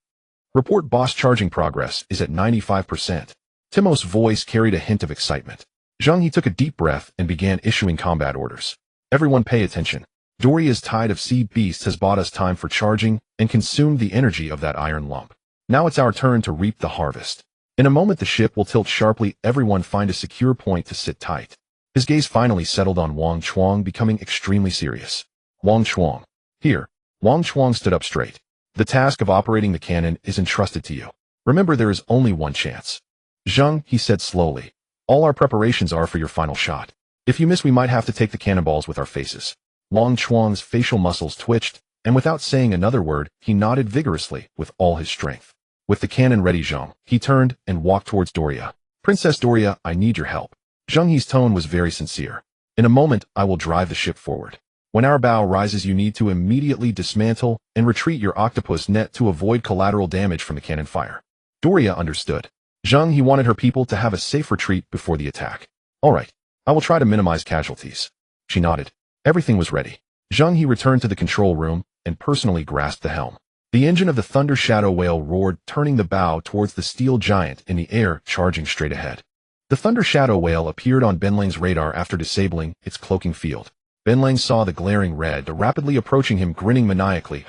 Report, boss. Charging progress is at 95%. Timo's voice carried a hint of excitement. Zheng He took a deep breath and began issuing combat orders. Everyone pay attention. Doria's tide of sea beasts has bought us time for charging and consumed the energy of that iron lump. Now it's our turn to reap the harvest. In a moment the ship will tilt sharply. Everyone find a secure point to sit tight. His gaze finally settled on Wang Chuang, becoming extremely serious. Wang Chuang. Here. Wang Chuang stood up straight. The task of operating the cannon is entrusted to you. Remember, there is only one chance. Zheng, he said slowly. All our preparations are for your final shot. If you miss, we might have to take the cannonballs with our faces. Wang Chuang's facial muscles twitched, and without saying another word, he nodded vigorously with all his strength. With the cannon ready, Zheng, he turned and walked towards Doria. Princess Doria, I need your help. Zheng He's tone was very sincere. In a moment, I will drive the ship forward. When our bow rises, you need to immediately dismantle and retreat your octopus net to avoid collateral damage from the cannon fire. Doria understood. Zheng He wanted her people to have a safe retreat before the attack. All right. I will try to minimize casualties. She nodded. Everything was ready. Zheng He returned to the control room and personally grasped the helm. The engine of the Thunder Shadow Whale roared, turning the bow towards the steel giant in the air, charging straight ahead. The Thunder Shadow Whale appeared on Benlang's radar after disabling its cloaking field. Benlang saw the glaring red rapidly approaching him, grinning maniacally.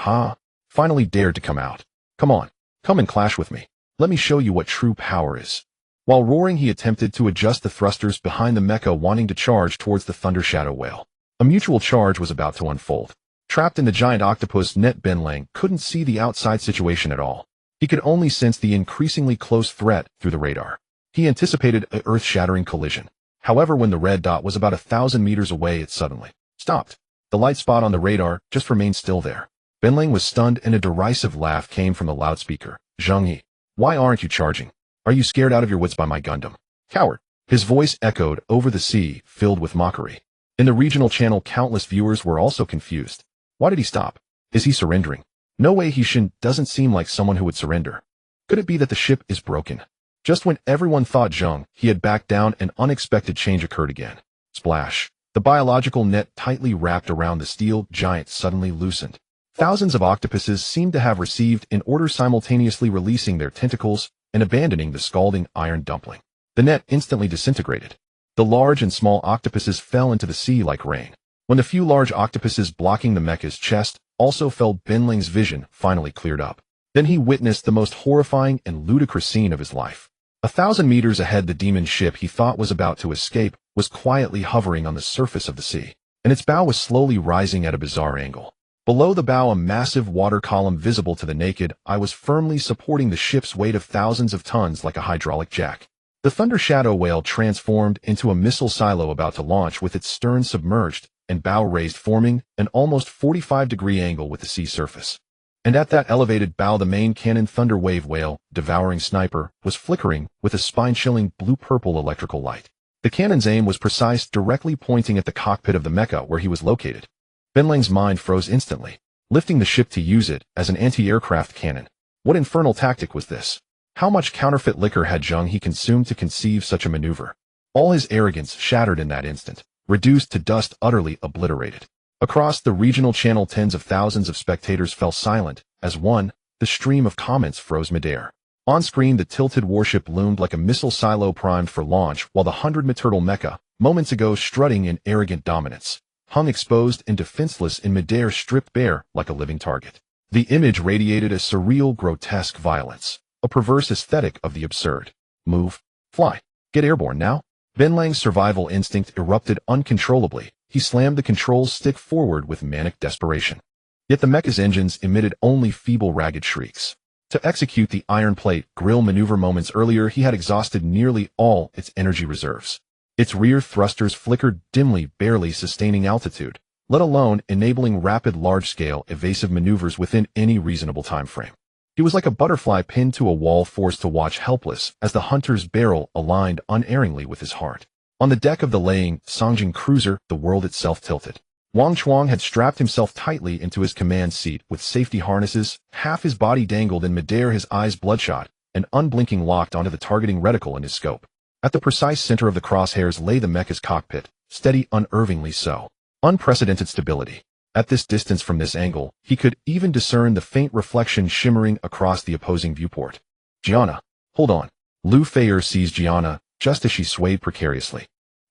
Finally dared to come out. Come on, come and clash with me. Let me show you what true power is. While roaring, he attempted to adjust the thrusters behind the mecha, wanting to charge towards the Thunder Shadow Whale. A mutual charge was about to unfold. Trapped in the giant octopus net, Benlang couldn't see the outside situation at all. He could only sense the increasingly close threat through the radar. He anticipated an earth-shattering collision. However, when the red dot was about 1,000 meters away, it suddenly stopped. The light spot on the radar just remained still there. Benlang was stunned, and a derisive laugh came from the loudspeaker. Zheng He, why aren't you charging? Are you scared out of your wits by my Gundam? Coward. His voice echoed over the sea, filled with mockery. In the regional channel, countless viewers were also confused. Why did he stop? Is he surrendering? No way, he doesn't seem like someone who would surrender. Could it be that the ship is broken? Just when everyone thought Zheng He had backed down, an unexpected change occurred again. Splash. The biological net tightly wrapped around the steel giant suddenly loosened. Thousands of octopuses seemed to have received an order, simultaneously releasing their tentacles and abandoning the scalding iron dumpling. The net instantly disintegrated. The large and small octopuses fell into the sea like rain. When the few large octopuses blocking the mecha's chest also fell, Benling's vision finally cleared up. Then he witnessed the most horrifying and ludicrous scene of his life. 1,000 meters ahead, the demon ship he thought was about to escape was quietly hovering on the surface of the sea, and its bow was slowly rising at a bizarre angle. Below the bow, a massive water column visible to the naked eye was firmly supporting the ship's weight of thousands of tons like a hydraulic jack. The Thunder Shadow Whale transformed into a missile silo about to launch, with its stern submerged and bow raised, forming an almost 45-degree angle with the sea surface. And at that elevated bow, the main cannon Thunder Wave Whale, devouring sniper, was flickering with a spine-chilling blue-purple electrical light. The cannon's aim was precise, directly pointing at the cockpit of the mecha where he was located. Benlang's mind froze instantly, lifting the ship to use it as an anti-aircraft cannon. What infernal tactic was this? How much counterfeit liquor had Zheng He consumed to conceive such a maneuver? All his arrogance shattered in that instant, reduced to dust, utterly obliterated. Across the regional channel, tens of thousands of spectators fell silent as the stream of comments froze midair. On screen, the tilted warship loomed like a missile silo primed for launch, while the 100-meter mecha, moments ago strutting in arrogant dominance, hung exposed and defenseless in midair, stripped bare like a living target. The image radiated a surreal, grotesque violence, a perverse aesthetic of the absurd. Move. Fly. Get airborne now. Benlang's survival instinct erupted uncontrollably. He slammed the controls stick forward with manic desperation. Yet the mecha's engines emitted only feeble, ragged shrieks. To execute the iron plate grill maneuver moments earlier, he had exhausted nearly all its energy reserves. Its rear thrusters flickered dimly, barely sustaining altitude, let alone enabling rapid, large-scale, evasive maneuvers within any reasonable time frame. He was like a butterfly pinned to a wall, forced to watch helpless as the hunter's barrel aligned unerringly with his heart. On the deck of the Laying Songjing cruiser, the world itself tilted. Wang Chuang had strapped himself tightly into his command seat with safety harnesses. Half his body dangled in midair, his eyes bloodshot and unblinking, locked onto the targeting reticle in his scope. At the precise center of the crosshairs lay the mecha's cockpit, steady, unervingly so. Unprecedented stability. At this distance, from this angle, he could even discern the faint reflection shimmering across the opposing viewport. Gianna, hold on. Lu Feier seized Gianna just as she swayed precariously.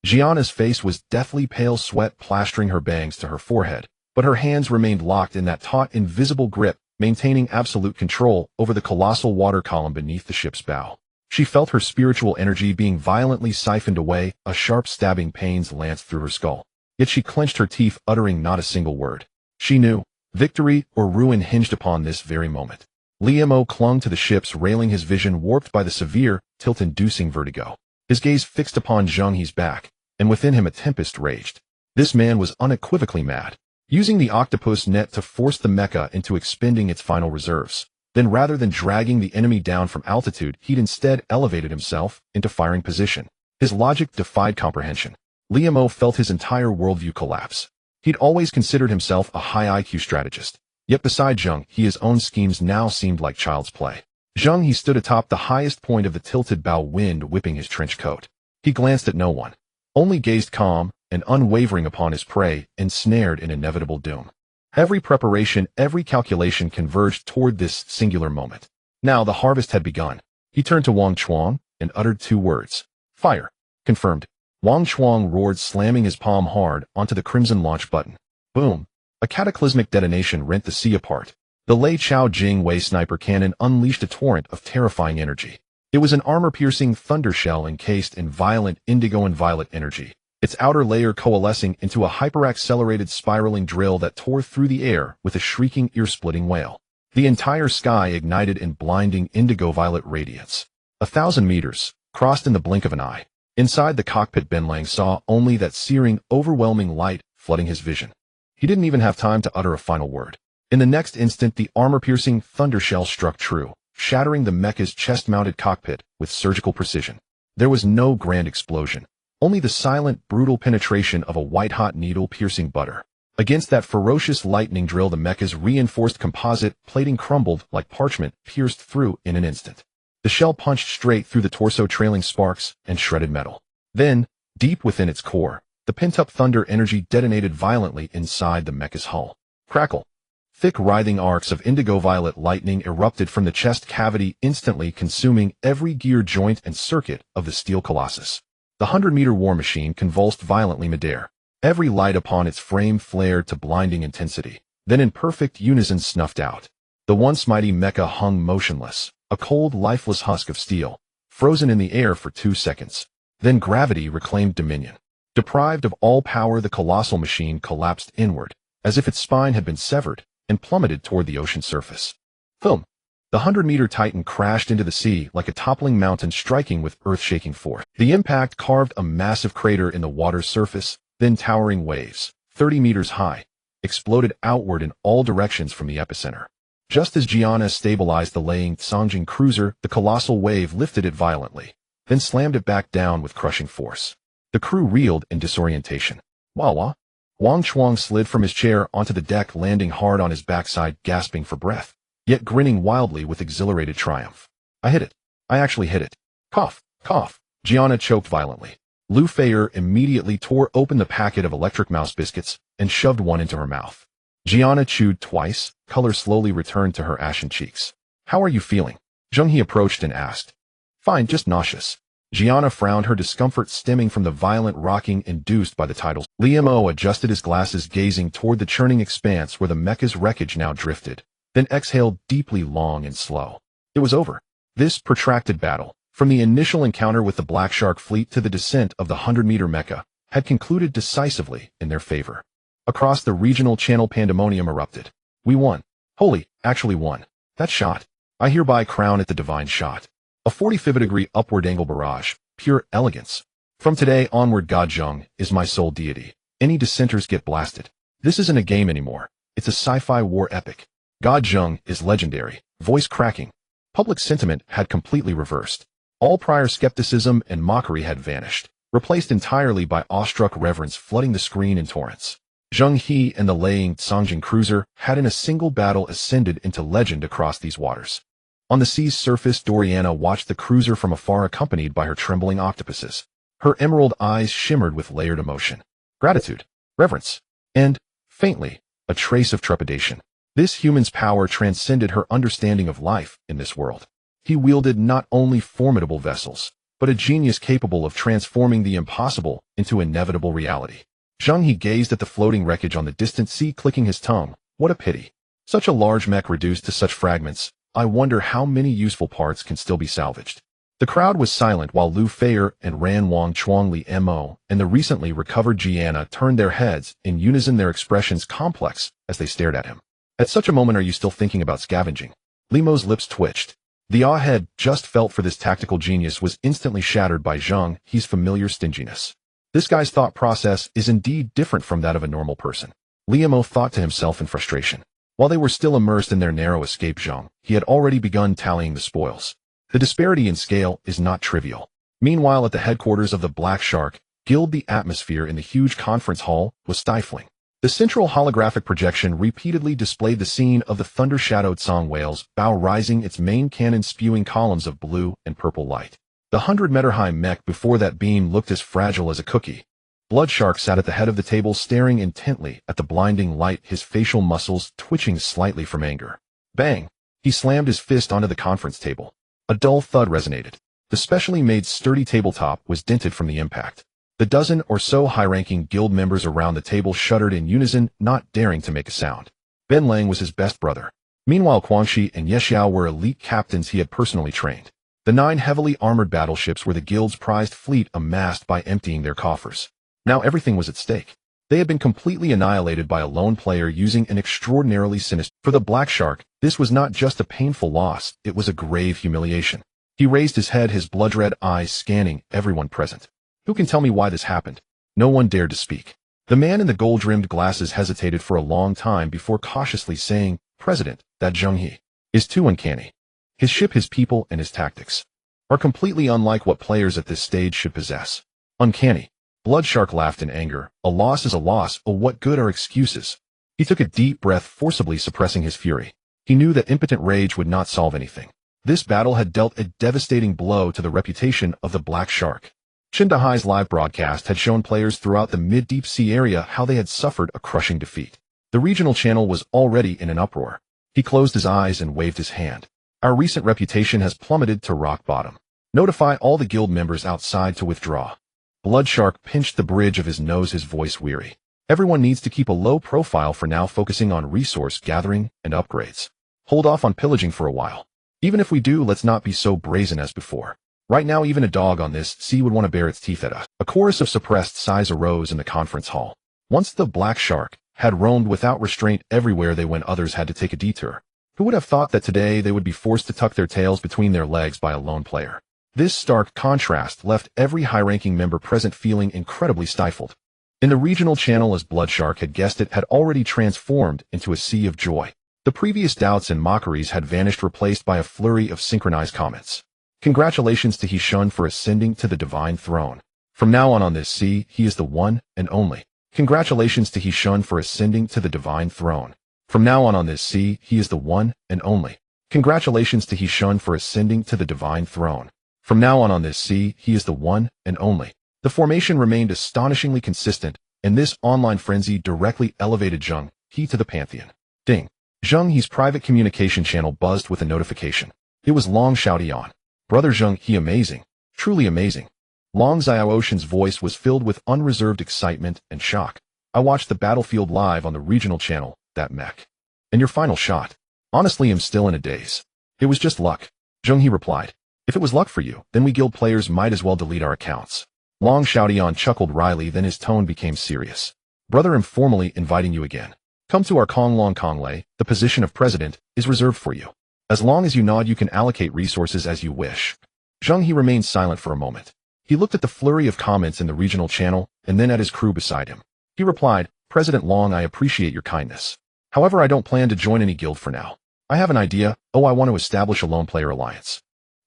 Gianna's face was deathly pale, sweat plastering her bangs to her forehead, but her hands remained locked in that taut, invisible grip, maintaining absolute control over the colossal water column beneath the ship's bow. She felt her spiritual energy being violently siphoned away, a sharp stabbing pains lanced through her skull. Yet she clenched her teeth, uttering not a single word. She knew, victory or ruin hinged upon this very moment. Liam clung to the ship's railing, his vision warped by the severe, tilt-inducing vertigo. His gaze fixed upon Zheng He's back, and within him a tempest raged. This man was unequivocally mad, using the octopus net to force the mecha into expending its final reserves. Then rather than dragging the enemy down from altitude, he'd instead elevated himself into firing position. His logic defied comprehension. Liam felt his entire worldview collapse. He'd always considered himself a high IQ strategist. Yet beside Zheng He, his own schemes now seemed like child's play. Zheng He stood atop the highest point of the tilted bow, wind whipping his trench coat. He glanced at no one, only gazed calm and unwavering upon his prey, ensnared in inevitable doom. Every preparation, every calculation converged toward this singular moment. Now the harvest had begun. He turned to Wang Chuang and uttered 2 words. Fire. Confirmed. Wang Chuang roared, slamming his palm hard onto the crimson launch button. Boom. A cataclysmic detonation rent the sea apart. The Lei Chao Jing Wei sniper cannon unleashed a torrent of terrifying energy. It was an armor-piercing thunder shell encased in violent indigo and violet energy, its outer layer coalescing into a hyper-accelerated spiraling drill that tore through the air with a shrieking, ear-splitting wail. The entire sky ignited in blinding indigo-violet radiance. 1,000 meters, crossed in the blink of an eye. Inside the cockpit, Ben Lang saw only that searing, overwhelming light flooding his vision. He didn't even have time to utter a final word. In the next instant, the armor-piercing thunder shell struck true, shattering the mecha's chest-mounted cockpit with surgical precision. There was no grand explosion, only the silent, brutal penetration of a white-hot needle piercing butter. Against that ferocious lightning drill, the mecha's reinforced composite plating crumbled like parchment, pierced through in an instant. The shell punched straight through the torso, trailing sparks and shredded metal. Then, deep within its core, the pent-up thunder energy detonated violently inside the mecha's hull. Crackle. Thick, writhing arcs of indigo-violet lightning erupted from the chest cavity, instantly consuming every gear, joint, and circuit of the steel colossus. The 100-meter war machine convulsed violently midair. Every light upon its frame flared to blinding intensity, then in perfect unison snuffed out. The once mighty mecha hung motionless, a cold, lifeless husk of steel, frozen in the air for 2 seconds. Then gravity reclaimed dominion. Deprived of all power, the colossal machine collapsed inward, as if its spine had been severed, and plummeted toward the ocean surface. Boom! The 100-meter Titan crashed into the sea like a toppling mountain, striking with earth-shaking force. The impact carved a massive crater in the water's surface, then towering waves, 30 meters high, exploded outward in all directions from the epicenter. Just as Gianna stabilized the laying Songjing cruiser, the colossal wave lifted it violently, then slammed it back down with crushing force. The crew reeled in disorientation. Wah-wah! Wang Chuang slid from his chair onto the deck, landing hard on his backside, gasping for breath, yet grinning wildly with exhilarated triumph. I hit it. I actually hit it. Cough, cough. Gianna choked violently. Lu Feier immediately tore open the packet of electric mouse biscuits and shoved one into her mouth. Gianna chewed twice, color slowly returned to her ashen cheeks. How are you feeling? Zheng He approached and asked. Fine, just nauseous. Gianna frowned, her discomfort stemming from the violent rocking induced by the tidal. Liam adjusted his glasses, gazing toward the churning expanse where the mecha's wreckage now drifted, then exhaled deeply, long and slow. It was over. This protracted battle, from the initial encounter with the Black Shark fleet to the descent of the 100-meter mecha, had concluded decisively in their favor. Across the regional channel, pandemonium erupted. We won. Holy, actually won. That shot. I hereby crown it the divine shot. A 45-degree upward angle barrage, pure elegance. From today onward, God Zheng is my sole deity. Any dissenters get blasted. This isn't a game anymore. It's a sci-fi war epic. God Zheng is legendary. Voice cracking. Public sentiment had completely reversed. All prior skepticism and mockery had vanished, replaced entirely by awestruck reverence flooding the screen in torrents. Zheng He and the laying Songjing cruiser had in a single battle ascended into legend across these waters. On the sea's surface, Doriana watched the cruiser from afar, accompanied by her trembling octopuses. Her emerald eyes shimmered with layered emotion, gratitude, reverence, and, faintly, a trace of trepidation. This human's power transcended her understanding of life in this world. He wielded not only formidable vessels, but a genius capable of transforming the impossible into inevitable reality. Zheng He gazed at the floating wreckage on the distant sea, clicking his tongue. What a pity. Such a large mech reduced to such fragments. I wonder how many useful parts can still be salvaged. The crowd was silent while Lu Feier and Ran Wang Chuangli Mo and the recently recovered Jianna turned their heads, in unison, their expressions complex as they stared at him. At such a moment, are you still thinking about scavenging? Limo's lips twitched. The awe had just felt for this tactical genius was instantly shattered by Zheng He's familiar stinginess. This guy's thought process is indeed different from that of a normal person. Limo thought to himself in frustration. While they were still immersed in their narrow escape, Zheng He had already begun tallying the spoils. The disparity in scale is not trivial. Meanwhile, at the headquarters of the Black Shark Guild, the atmosphere in the huge conference hall was stifling. The central holographic projection repeatedly displayed the scene of the thunder-shadowed song whale's bow rising, its main cannon spewing columns of blue and purple light. The 100-meter-high mech before that beam looked as fragile as a cookie. Bloodshark sat at the head of the table staring intently at the blinding light, his facial muscles twitching slightly from anger. Bang! He slammed his fist onto the conference table. A dull thud resonated. The specially made sturdy tabletop was dented from the impact. The dozen or so high-ranking guild members around the table shuddered in unison, not daring to make a sound. Ben Lang was his best brother. Meanwhile, Guangxi and Yexiao were elite captains he had personally trained. The 9 heavily armored battleships were the guild's prized fleet, amassed by emptying their coffers. Now everything was at stake. They had been completely annihilated by a lone player using an extraordinarily sinister. For the Black Shark, this was not just a painful loss, it was a grave humiliation. He raised his head, his blood-red eyes scanning everyone present. Who can tell me why this happened? No one dared to speak. The man in the gold-rimmed glasses hesitated for a long time before cautiously saying, President, that Zheng He is too uncanny. His ship, his people, and his tactics are completely unlike what players at this stage should possess. Uncanny. Bloodshark laughed in anger. A loss is a loss. Oh, what good are excuses? He took a deep breath, forcibly suppressing his fury. He knew that impotent rage would not solve anything. This battle had dealt a devastating blow to the reputation of the Black Shark. Qindahai's live broadcast had shown players throughout the mid-deep sea area how they had suffered a crushing defeat. The regional channel was already in an uproar. He closed his eyes and waved his hand. Our recent reputation has plummeted to rock bottom. Notify all the guild members outside to withdraw. Bloodshark pinched the bridge of his nose, his voice weary. Everyone needs to keep a low profile for now, focusing on resource gathering and upgrades. Hold off on pillaging for a while. Even if we do, let's not be so brazen as before. Right now, even a dog on this sea would want to bare its teeth at us. A chorus of suppressed sighs arose in the conference hall. Once the Black Shark had roamed without restraint everywhere they went, others had to take a detour. Who would have thought that today they would be forced to tuck their tails between their legs by a lone player? This stark contrast left every high-ranking member present feeling incredibly stifled. In the regional channel, as Bloodshark had guessed it, had already transformed into a sea of joy. The previous doubts and mockeries had vanished, replaced by a flurry of synchronized comments. Congratulations to He Shun for ascending to the divine throne. From now on this sea, he is the one and only. Congratulations to He Shun for ascending to the divine throne. From now on this sea, he is the one and only. Congratulations to He Shun for ascending to the divine throne. From now on this sea, he is the one and only. The formation remained astonishingly consistent, and this online frenzy directly elevated Zheng He to the pantheon. Ding. Zheng He's private communication channel buzzed with a notification. It was Long Xiaodian. Brother Zheng He, amazing. Truly amazing. Long Xiaoshan's voice was filled with unreserved excitement and shock. I watched the battlefield live on the regional channel, that mech. And your final shot? Honestly, I'm still in a daze. It was just luck. Zheng He replied. If it was luck for you, then we guild players might as well delete our accounts. Long Xiaodian chuckled wryly, then his tone became serious. Brother, I'm formally inviting you again. Come to our Konglong Konglei. The position of president is reserved for you. As long as you nod, you can allocate resources as you wish. Zheng He remained silent for a moment. He looked at the flurry of comments in the regional channel, and then at his crew beside him. He replied, President Long, I appreciate your kindness. However, I don't plan to join any guild for now. I have an idea. I want to establish a lone player alliance.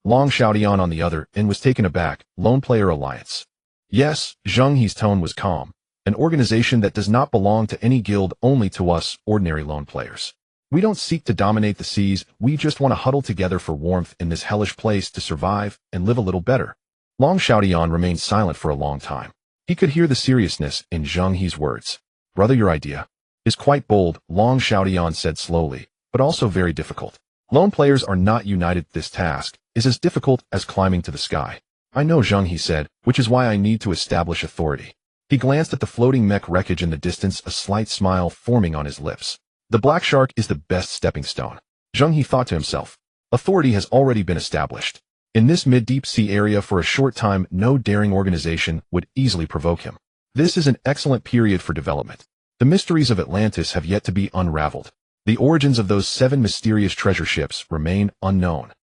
Long Xiaodian on the other end was taken aback. Lone player alliance. Yes, Zheng He's tone was calm. An organization that does not belong to any guild, only to us, ordinary lone players. We don't seek to dominate the seas, we just want to huddle together for warmth in this hellish place, to survive and live a little better. Long Xiaodian remained silent for a long time. He could hear the seriousness in Zheng He's words. Brother, your idea is quite bold, Long Xiaodian said slowly, but also very difficult. Lone players are not united. This task is as difficult as climbing to the sky. I know, Zheng He said, which is why I need to establish authority. He glanced at the floating mech wreckage in the distance, a slight smile forming on his lips. The Black Shark is the best stepping stone. Zheng He thought to himself. Authority has already been established. In this mid-deep sea area for a short time, no daring organization would easily provoke him. This is an excellent period for development. The mysteries of Atlantis have yet to be unraveled. The origins of those 7 mysterious treasure ships remain unknown.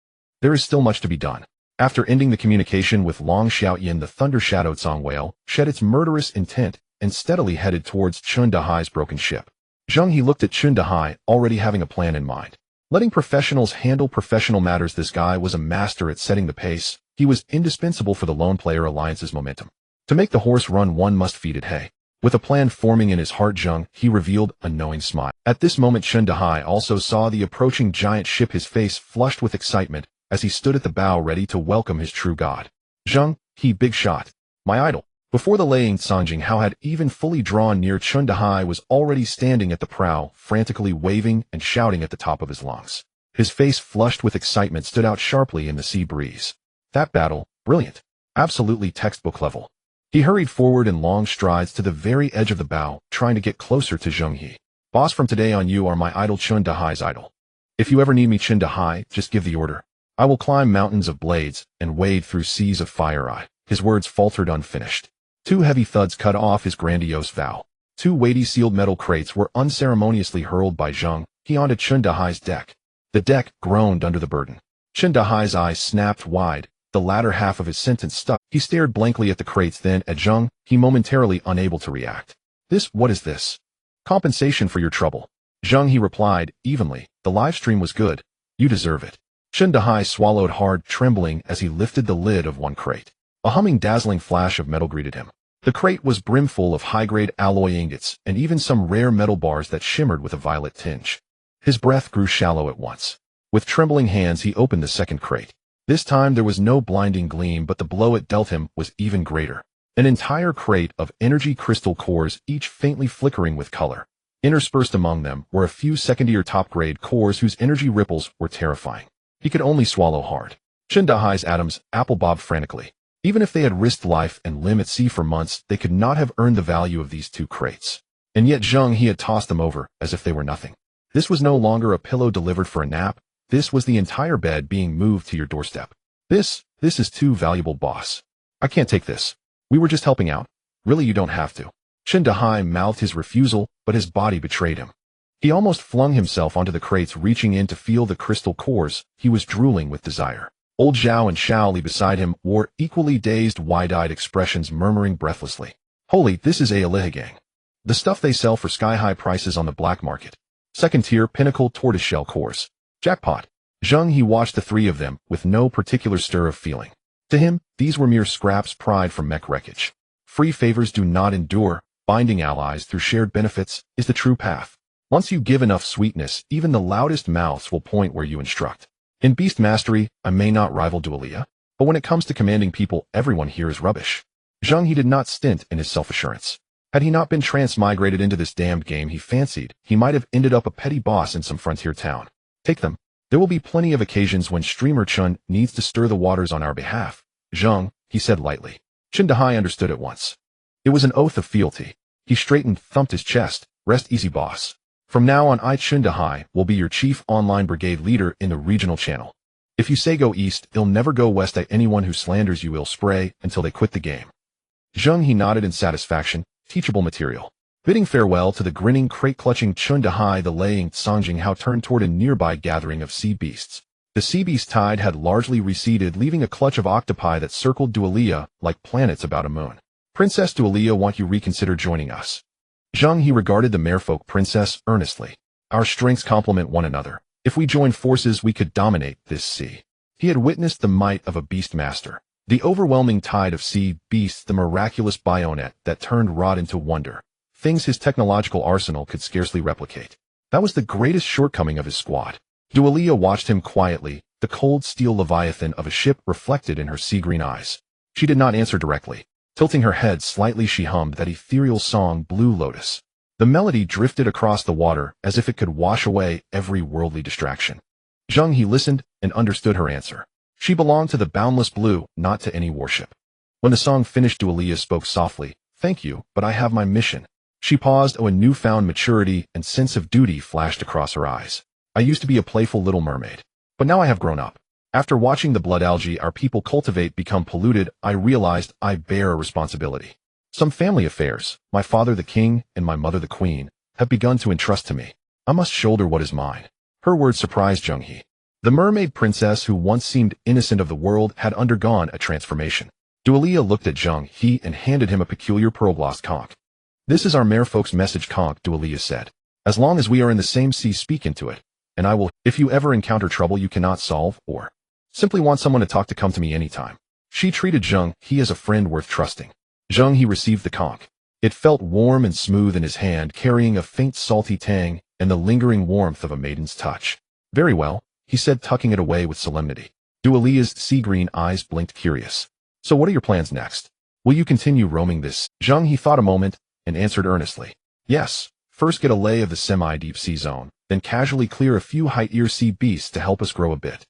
There is still much to be done. After ending the communication with Long Xiaoyan, the thunder-shadowed Song whale shed its murderous intent and steadily headed towards Chun Dahai's broken ship. Zheng He looked at Chun Dahai, already having a plan in mind. Letting professionals handle professional matters, this guy was a master at setting the pace. He was indispensable for the Lone Player Alliance's momentum. To make the horse run, one must feed it hay. With a plan forming in his heart, Zheng He revealed a knowing smile. At this moment, Chun Dahai also saw the approaching giant ship, his face flushed with excitement as he stood at the bow ready to welcome his true god. Zheng He, big shot. My idol. Before the laying, Zheng He had even fully drawn near, Chun Dahai was already standing at the prow, frantically waving and shouting at the top of his lungs. His face flushed with excitement stood out sharply in the sea breeze. That battle, brilliant. Absolutely textbook level. He hurried forward in long strides to the very edge of the bow, trying to get closer to Zheng He. Boss, from today on you are my idol, Chun Dahai's idol. If you ever need me, Chun Dahai, just give the order. I will climb mountains of blades and wade through seas of fire. His words faltered unfinished. 2 heavy thuds cut off his grandiose vow. 2 weighty sealed metal crates were unceremoniously hurled by Zheng He onto Chun Dahai's deck. The deck groaned under the burden. Chun Dahai's eyes snapped wide, the latter half of his sentence stuck. He stared blankly at the crates, then at Zheng He, momentarily unable to react. What is this? Compensation for your trouble. Zheng He replied, evenly, the live stream was good. You deserve it. Chun Dahai swallowed hard, trembling as he lifted the lid of one crate. A humming, dazzling flash of metal greeted him. The crate was brimful of high-grade alloy ingots and even some rare metal bars that shimmered with a violet tinge. His breath grew shallow at once. With trembling hands, he opened the second crate. This time there was no blinding gleam, but the blow it dealt him was even greater. An entire crate of energy crystal cores, each faintly flickering with color. Interspersed among them were a few second-tier top-grade cores whose energy ripples were terrifying. He could only swallow hard. Chun Dahai's atoms apple-bobbed frantically. Even if they had risked life and limb at sea for months, they could not have earned the value of these 2 crates. And yet Zheng He had tossed them over as if they were nothing. This was no longer a pillow delivered for a nap. This was the entire bed being moved to your doorstep. This is too valuable, boss. I can't take this. We were just helping out. Really, you don't have to. Chun Dahai mouthed his refusal, but his body betrayed him. He almost flung himself onto the crates, reaching in to feel the crystal cores. He was drooling with desire. Old Zhao and Xiao Li beside him wore equally dazed, wide-eyed expressions, murmuring breathlessly. Holy, this is a Alihigang. The stuff they sell for sky-high prices on the black market. Second-tier pinnacle tortoiseshell cores. Jackpot. Zheng He watched the 3 of them with no particular stir of feeling. To him, these were mere scraps pried from mech wreckage. Free favors do not endure. Binding allies through shared benefits is the true path. Once you give enough sweetness, even the loudest mouths will point where you instruct. In beast mastery, I may not rival Dualia, but when it comes to commanding people, everyone here is rubbish. Zheng He did not stint in his self-assurance. Had he not been transmigrated into this damned game he fancied, he might have ended up a petty boss in some frontier town. Take them. There will be plenty of occasions when Streamer Chun needs to stir the waters on our behalf. Zheng, he said lightly. Chun Dahai understood at once. It was an oath of fealty. He straightened, thumped his chest. Rest easy, boss. From now on, I, Chun Dahai, will be your chief online brigade leader in the regional channel. If you say go east, they'll never go west. At anyone who slanders you will spray until they quit the game. Zheng He nodded in satisfaction. Teachable material. Bidding farewell to the grinning, crate-clutching Chun Dahai, the laying Zheng He turned toward a nearby gathering of sea beasts. The sea beast tide had largely receded, leaving a clutch of octopi that circled Dualia like planets about a moon. Princess Dualia, want you reconsider joining us? Zheng He regarded the merfolk princess earnestly. Our strengths complement one another. If we join forces, we could dominate this sea. He had witnessed the might of a beast master. The overwhelming tide of sea beasts, the miraculous bayonet that turned rod into wonder. Things his technological arsenal could scarcely replicate. That was the greatest shortcoming of his squad. Dualia watched him quietly, the cold steel leviathan of a ship reflected in her sea-green eyes. She did not answer directly. Tilting her head slightly, she hummed that ethereal song, Blue Lotus. The melody drifted across the water as if it could wash away every worldly distraction. Zheng He listened and understood her answer. She belonged to the boundless blue, not to any warship. When the song finished, Dualia spoke softly. Thank you, but I have my mission. She paused. A newfound maturity and sense of duty flashed across her eyes. I used to be a playful little mermaid, but now I have grown up. After watching the blood algae our people cultivate become polluted, I realized I bear a responsibility. Some family affairs, my father the king and my mother the queen, have begun to entrust to me. I must shoulder what is mine. Her words surprised Zheng He. The mermaid princess who once seemed innocent of the world had undergone a transformation. Dualia looked at Zheng He and handed him a peculiar pearl-glossed conch. This is our merfolk's message conch, Dualia said. As long as we are in the same sea, speak into it, and I will, if you ever encounter trouble you cannot solve, or simply want someone to talk to, come to me anytime. She treated Zheng He as a friend worth trusting. Zheng He received the conch. It felt warm and smooth in his hand, carrying a faint salty tang and the lingering warmth of a maiden's touch. Very well, he said, tucking it away with solemnity. Dualia's sea-green eyes blinked curious. So what are your plans next? Will you continue roaming this? Zheng He thought a moment and answered earnestly. Yes, first get a lay of the semi-deep sea zone, then casually clear a few high-ear sea beasts to help us grow a bit.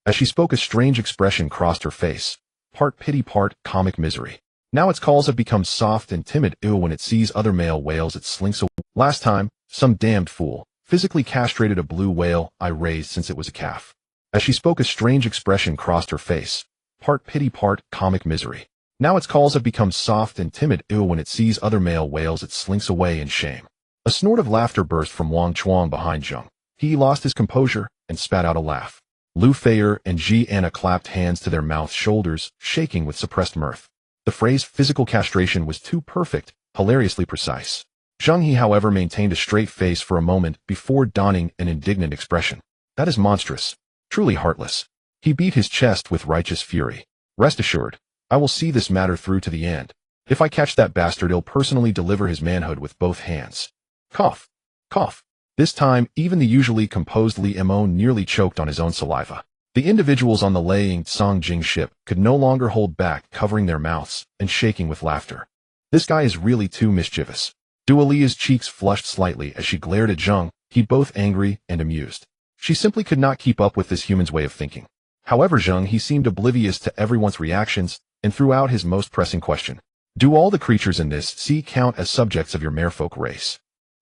As she spoke, a strange expression crossed her face, part pity, part comic misery. Now its calls have become soft and timid. When it sees other male whales it slinks away. Last time, some damned fool physically castrated a blue whale I raised since it was a calf. As she spoke, a strange expression crossed her face, part pity, part comic misery. Now its calls have become soft and timid. When it sees other male whales it slinks away in shame. A snort of laughter burst from Wang Chuang behind Zheng. He lost his composure and spat out a laugh. Lu Feier and Ji Anna clapped hands to their mouth shoulders, shaking with suppressed mirth. The phrase physical castration was too perfect, hilariously precise. Zheng He, however, maintained a straight face for a moment before donning an indignant expression. That is monstrous. Truly heartless. He beat his chest with righteous fury. Rest assured, I will see this matter through to the end. If I catch that bastard, I'll personally deliver his manhood with both hands. Cough. Cough. This time, even the usually composed Li Mo nearly choked on his own saliva. The individuals on the Laying Tsang Jing ship could no longer hold back, covering their mouths and shaking with laughter. This guy is really too mischievous. Dualia's cheeks flushed slightly as she glared at Zheng He, both angry and amused. She simply could not keep up with this human's way of thinking. However, Zheng He seemed oblivious to everyone's reactions and threw out his most pressing question. Do all the creatures in this sea count as subjects of your merfolk race?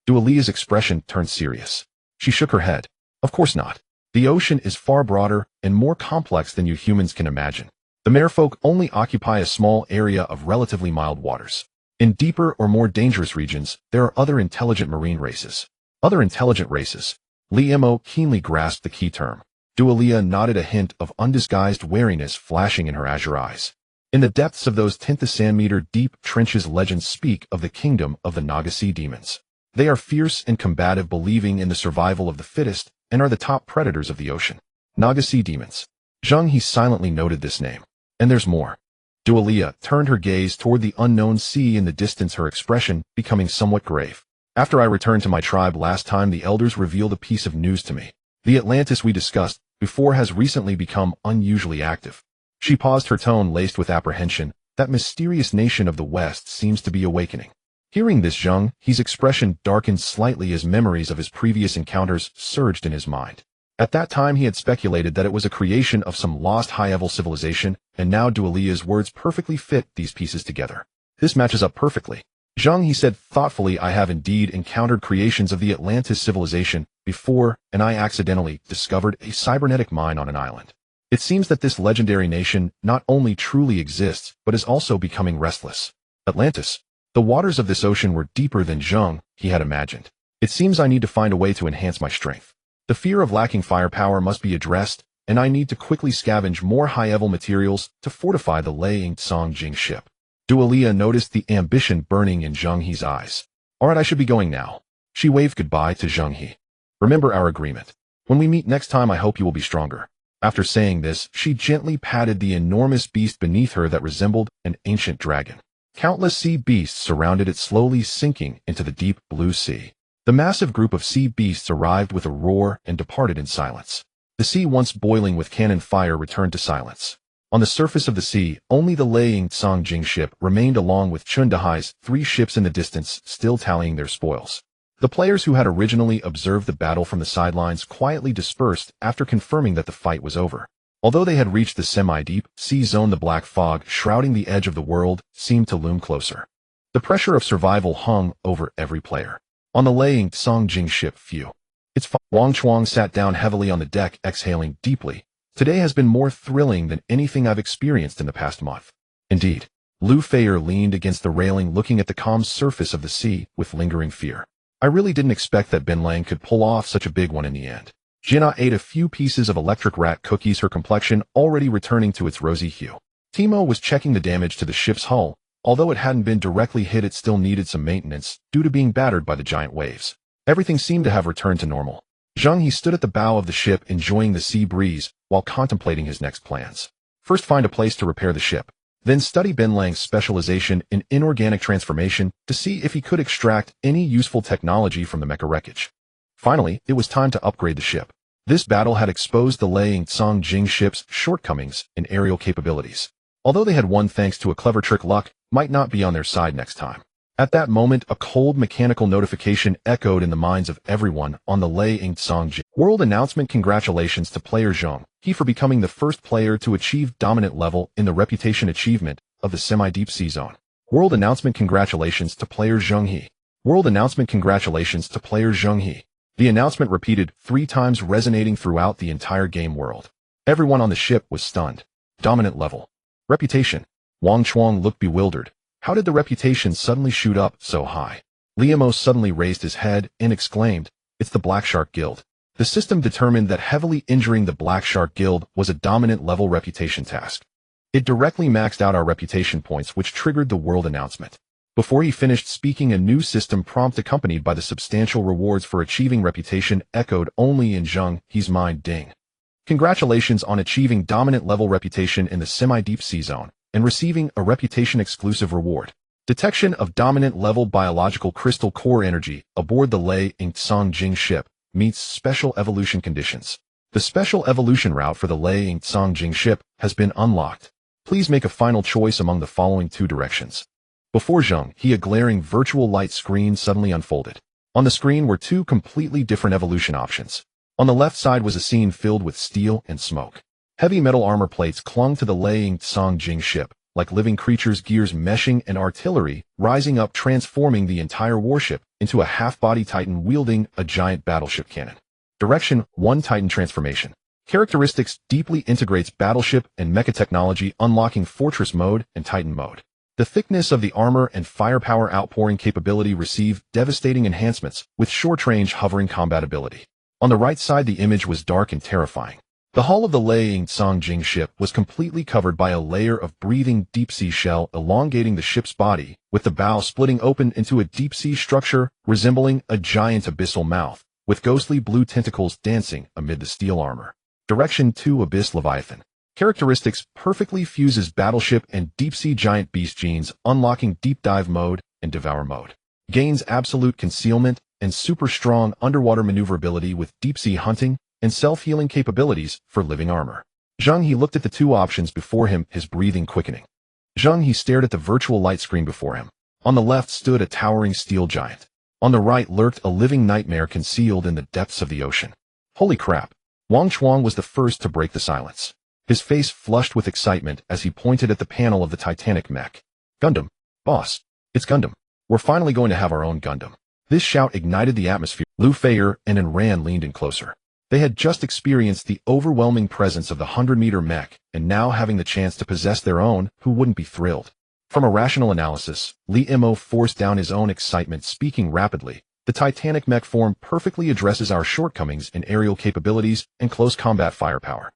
Dualia's expression turned serious. She shook her head. Of course not. The ocean is far broader and more complex than you humans can imagine. The merfolk only occupy a small area of relatively mild waters. In deeper or more dangerous regions, there are other intelligent marine races. Other intelligent races. Li Mo keenly grasped the key term. Dualia nodded, a hint of undisguised wariness flashing in her azure eyes. In the depths of those 10 sand-meter deep trenches, legends speak of the kingdom of the Naga sea demons. They are fierce and combative, believing in the survival of the fittest, and are the top predators of the ocean. Naga sea demons. Zheng He silently noted this name. And there's more. Dualia turned her gaze toward the unknown sea in the distance, her expression becoming somewhat grave. After I returned to my tribe last time, the elders revealed a piece of news to me. The Atlantis we discussed before has recently become unusually active. She paused, her tone laced with apprehension. That mysterious nation of the West seems to be awakening. Hearing this, Zheng He's expression darkened slightly as memories of his previous encounters surged in his mind. At that time he had speculated that it was a creation of some lost high-level civilization, and now Dualia's words perfectly fit these pieces together. This matches up perfectly. Zheng He said thoughtfully, I have indeed encountered creations of the Atlantis civilization before, and I accidentally discovered a cybernetic mine on an island. It seems that this legendary nation not only truly exists, but is also becoming restless. Atlantis. The waters of this ocean were deeper than Zheng He had imagined. It seems I need to find a way to enhance my strength. The fear of lacking firepower must be addressed, and I need to quickly scavenge more high-level materials to fortify the Laying Tsang Jing ship. Dualia noticed the ambition burning in Zheng He's eyes. All right, I should be going now. She waved goodbye to Zheng He. Remember our agreement. When we meet next time, I hope you will be stronger. After saying this, she gently patted the enormous beast beneath her that resembled an ancient dragon. Countless sea beasts surrounded it, slowly sinking into the deep blue sea. The massive group of sea beasts arrived with a roar and departed in silence. The sea, once boiling with cannon fire, returned to silence. On the surface of the sea, only the Laying Tsang Jing ship remained, along with Chun Dahai's 3 ships in the distance, still tallying their spoils. The players who had originally observed the battle from the sidelines quietly dispersed after confirming that the fight was over. Although they had reached the semi-deep sea zone, the black fog shrouding the edge of the world seemed to loom closer. The pressure of survival hung over every player. On the Laying Tsang Jing ship, Wang Chuang sat down heavily on the deck, exhaling deeply, Today has been more thrilling than anything I've experienced in the past month. Indeed. Lu Feier leaned against the railing looking at the calm surface of the sea with lingering fear. I really didn't expect that Ben Lang could pull off such a big one in the end. Jiana ate a few pieces of electric rat cookies, her complexion already returning to its rosy hue. Timo was checking the damage to the ship's hull. Although it hadn't been directly hit, it still needed some maintenance due to being battered by the giant waves. Everything seemed to have returned to normal. Zheng He stood at the bow of the ship enjoying the sea breeze while contemplating his next plans. First, find a place to repair the ship. Then study Ben Lang's specialization in inorganic transformation to see if he could extract any useful technology from the mecha wreckage. Finally, it was time to upgrade the ship. This battle had exposed the Lei Tsang Jing ship's shortcomings in aerial capabilities. Although they had won thanks to a clever trick, luck might not be on their side next time. At that moment, a cold mechanical notification echoed in the minds of everyone on the Lei Tsang Jing world announcement. Congratulations to player Zheng He for becoming the first player to achieve dominant level in the reputation achievement of the semi-deep sea zone. World announcement. Congratulations to player Zheng He. World announcement. Congratulations to player Zheng He. The announcement repeated 3 times, resonating throughout the entire game world. Everyone on the ship was stunned. Dominant level. Reputation. Wang Chuang looked bewildered. How did the reputation suddenly shoot up so high? Liamo suddenly raised his head and exclaimed, "It's the Black Shark Guild." The system determined that heavily injuring the Black Shark Guild was a dominant level reputation task. It directly maxed out our reputation points, which triggered the world announcement. Before he finished speaking, a new system prompt accompanied by the substantial rewards for achieving reputation echoed only in Zheng He's mind. Ding. Congratulations on achieving dominant level reputation in the semi-deep sea zone and receiving a reputation-exclusive reward. Detection of dominant level biological crystal core energy aboard the Lei Tsang Jing ship meets special evolution conditions. The special evolution route for the Lei Tsang Jing ship has been unlocked. Please make a final choice among the following 2 directions. Before Zheng He, a glaring virtual light screen suddenly unfolded. On the screen were 2 completely different evolution options. On the left side was a scene filled with steel and smoke. Heavy metal armor plates clung to the Lei Tsang Jing ship, like living creatures, gears meshing and artillery rising up, transforming the entire warship into a half-body Titan wielding a giant battleship cannon. Direction 1. Titan transformation. Characteristics: deeply integrates battleship and mecha technology, unlocking fortress mode and Titan mode. The thickness of the armor and firepower outpouring capability receive devastating enhancements with short-range hovering combat ability. On the right side, the image was dark and terrifying. The hull of the Lei Tsang Jing ship was completely covered by a layer of breathing deep-sea shell elongating the ship's body, with the bow splitting open into a deep-sea structure resembling a giant abyssal mouth, with ghostly blue tentacles dancing amid the steel armor. Direction 2. Abyss Leviathan. Characteristics: perfectly fuses battleship and deep-sea giant beast genes, unlocking deep dive mode and devour mode. Gains absolute concealment and super strong underwater maneuverability with deep-sea hunting and self-healing capabilities for living armor. Zheng He looked at the 2 options before him, his breathing quickening. Zheng He stared at the virtual light screen before him. On the left stood a towering steel giant. On the right lurked a living nightmare concealed in the depths of the ocean. Holy crap! Wang Chuang was the first to break the silence. His face flushed with excitement as he pointed at the panel of the Titanic mech. "Gundam! Boss! It's Gundam! We're finally going to have our own Gundam!" This shout ignited the atmosphere. Lu Feier and Ran leaned in closer. They had just experienced the overwhelming presence of the 100-meter mech, and now having the chance to possess their own, who wouldn't be thrilled? From a rational analysis, Li Mo forced down his own excitement, speaking rapidly. The Titanic mech form perfectly addresses our shortcomings in aerial capabilities and close combat firepower.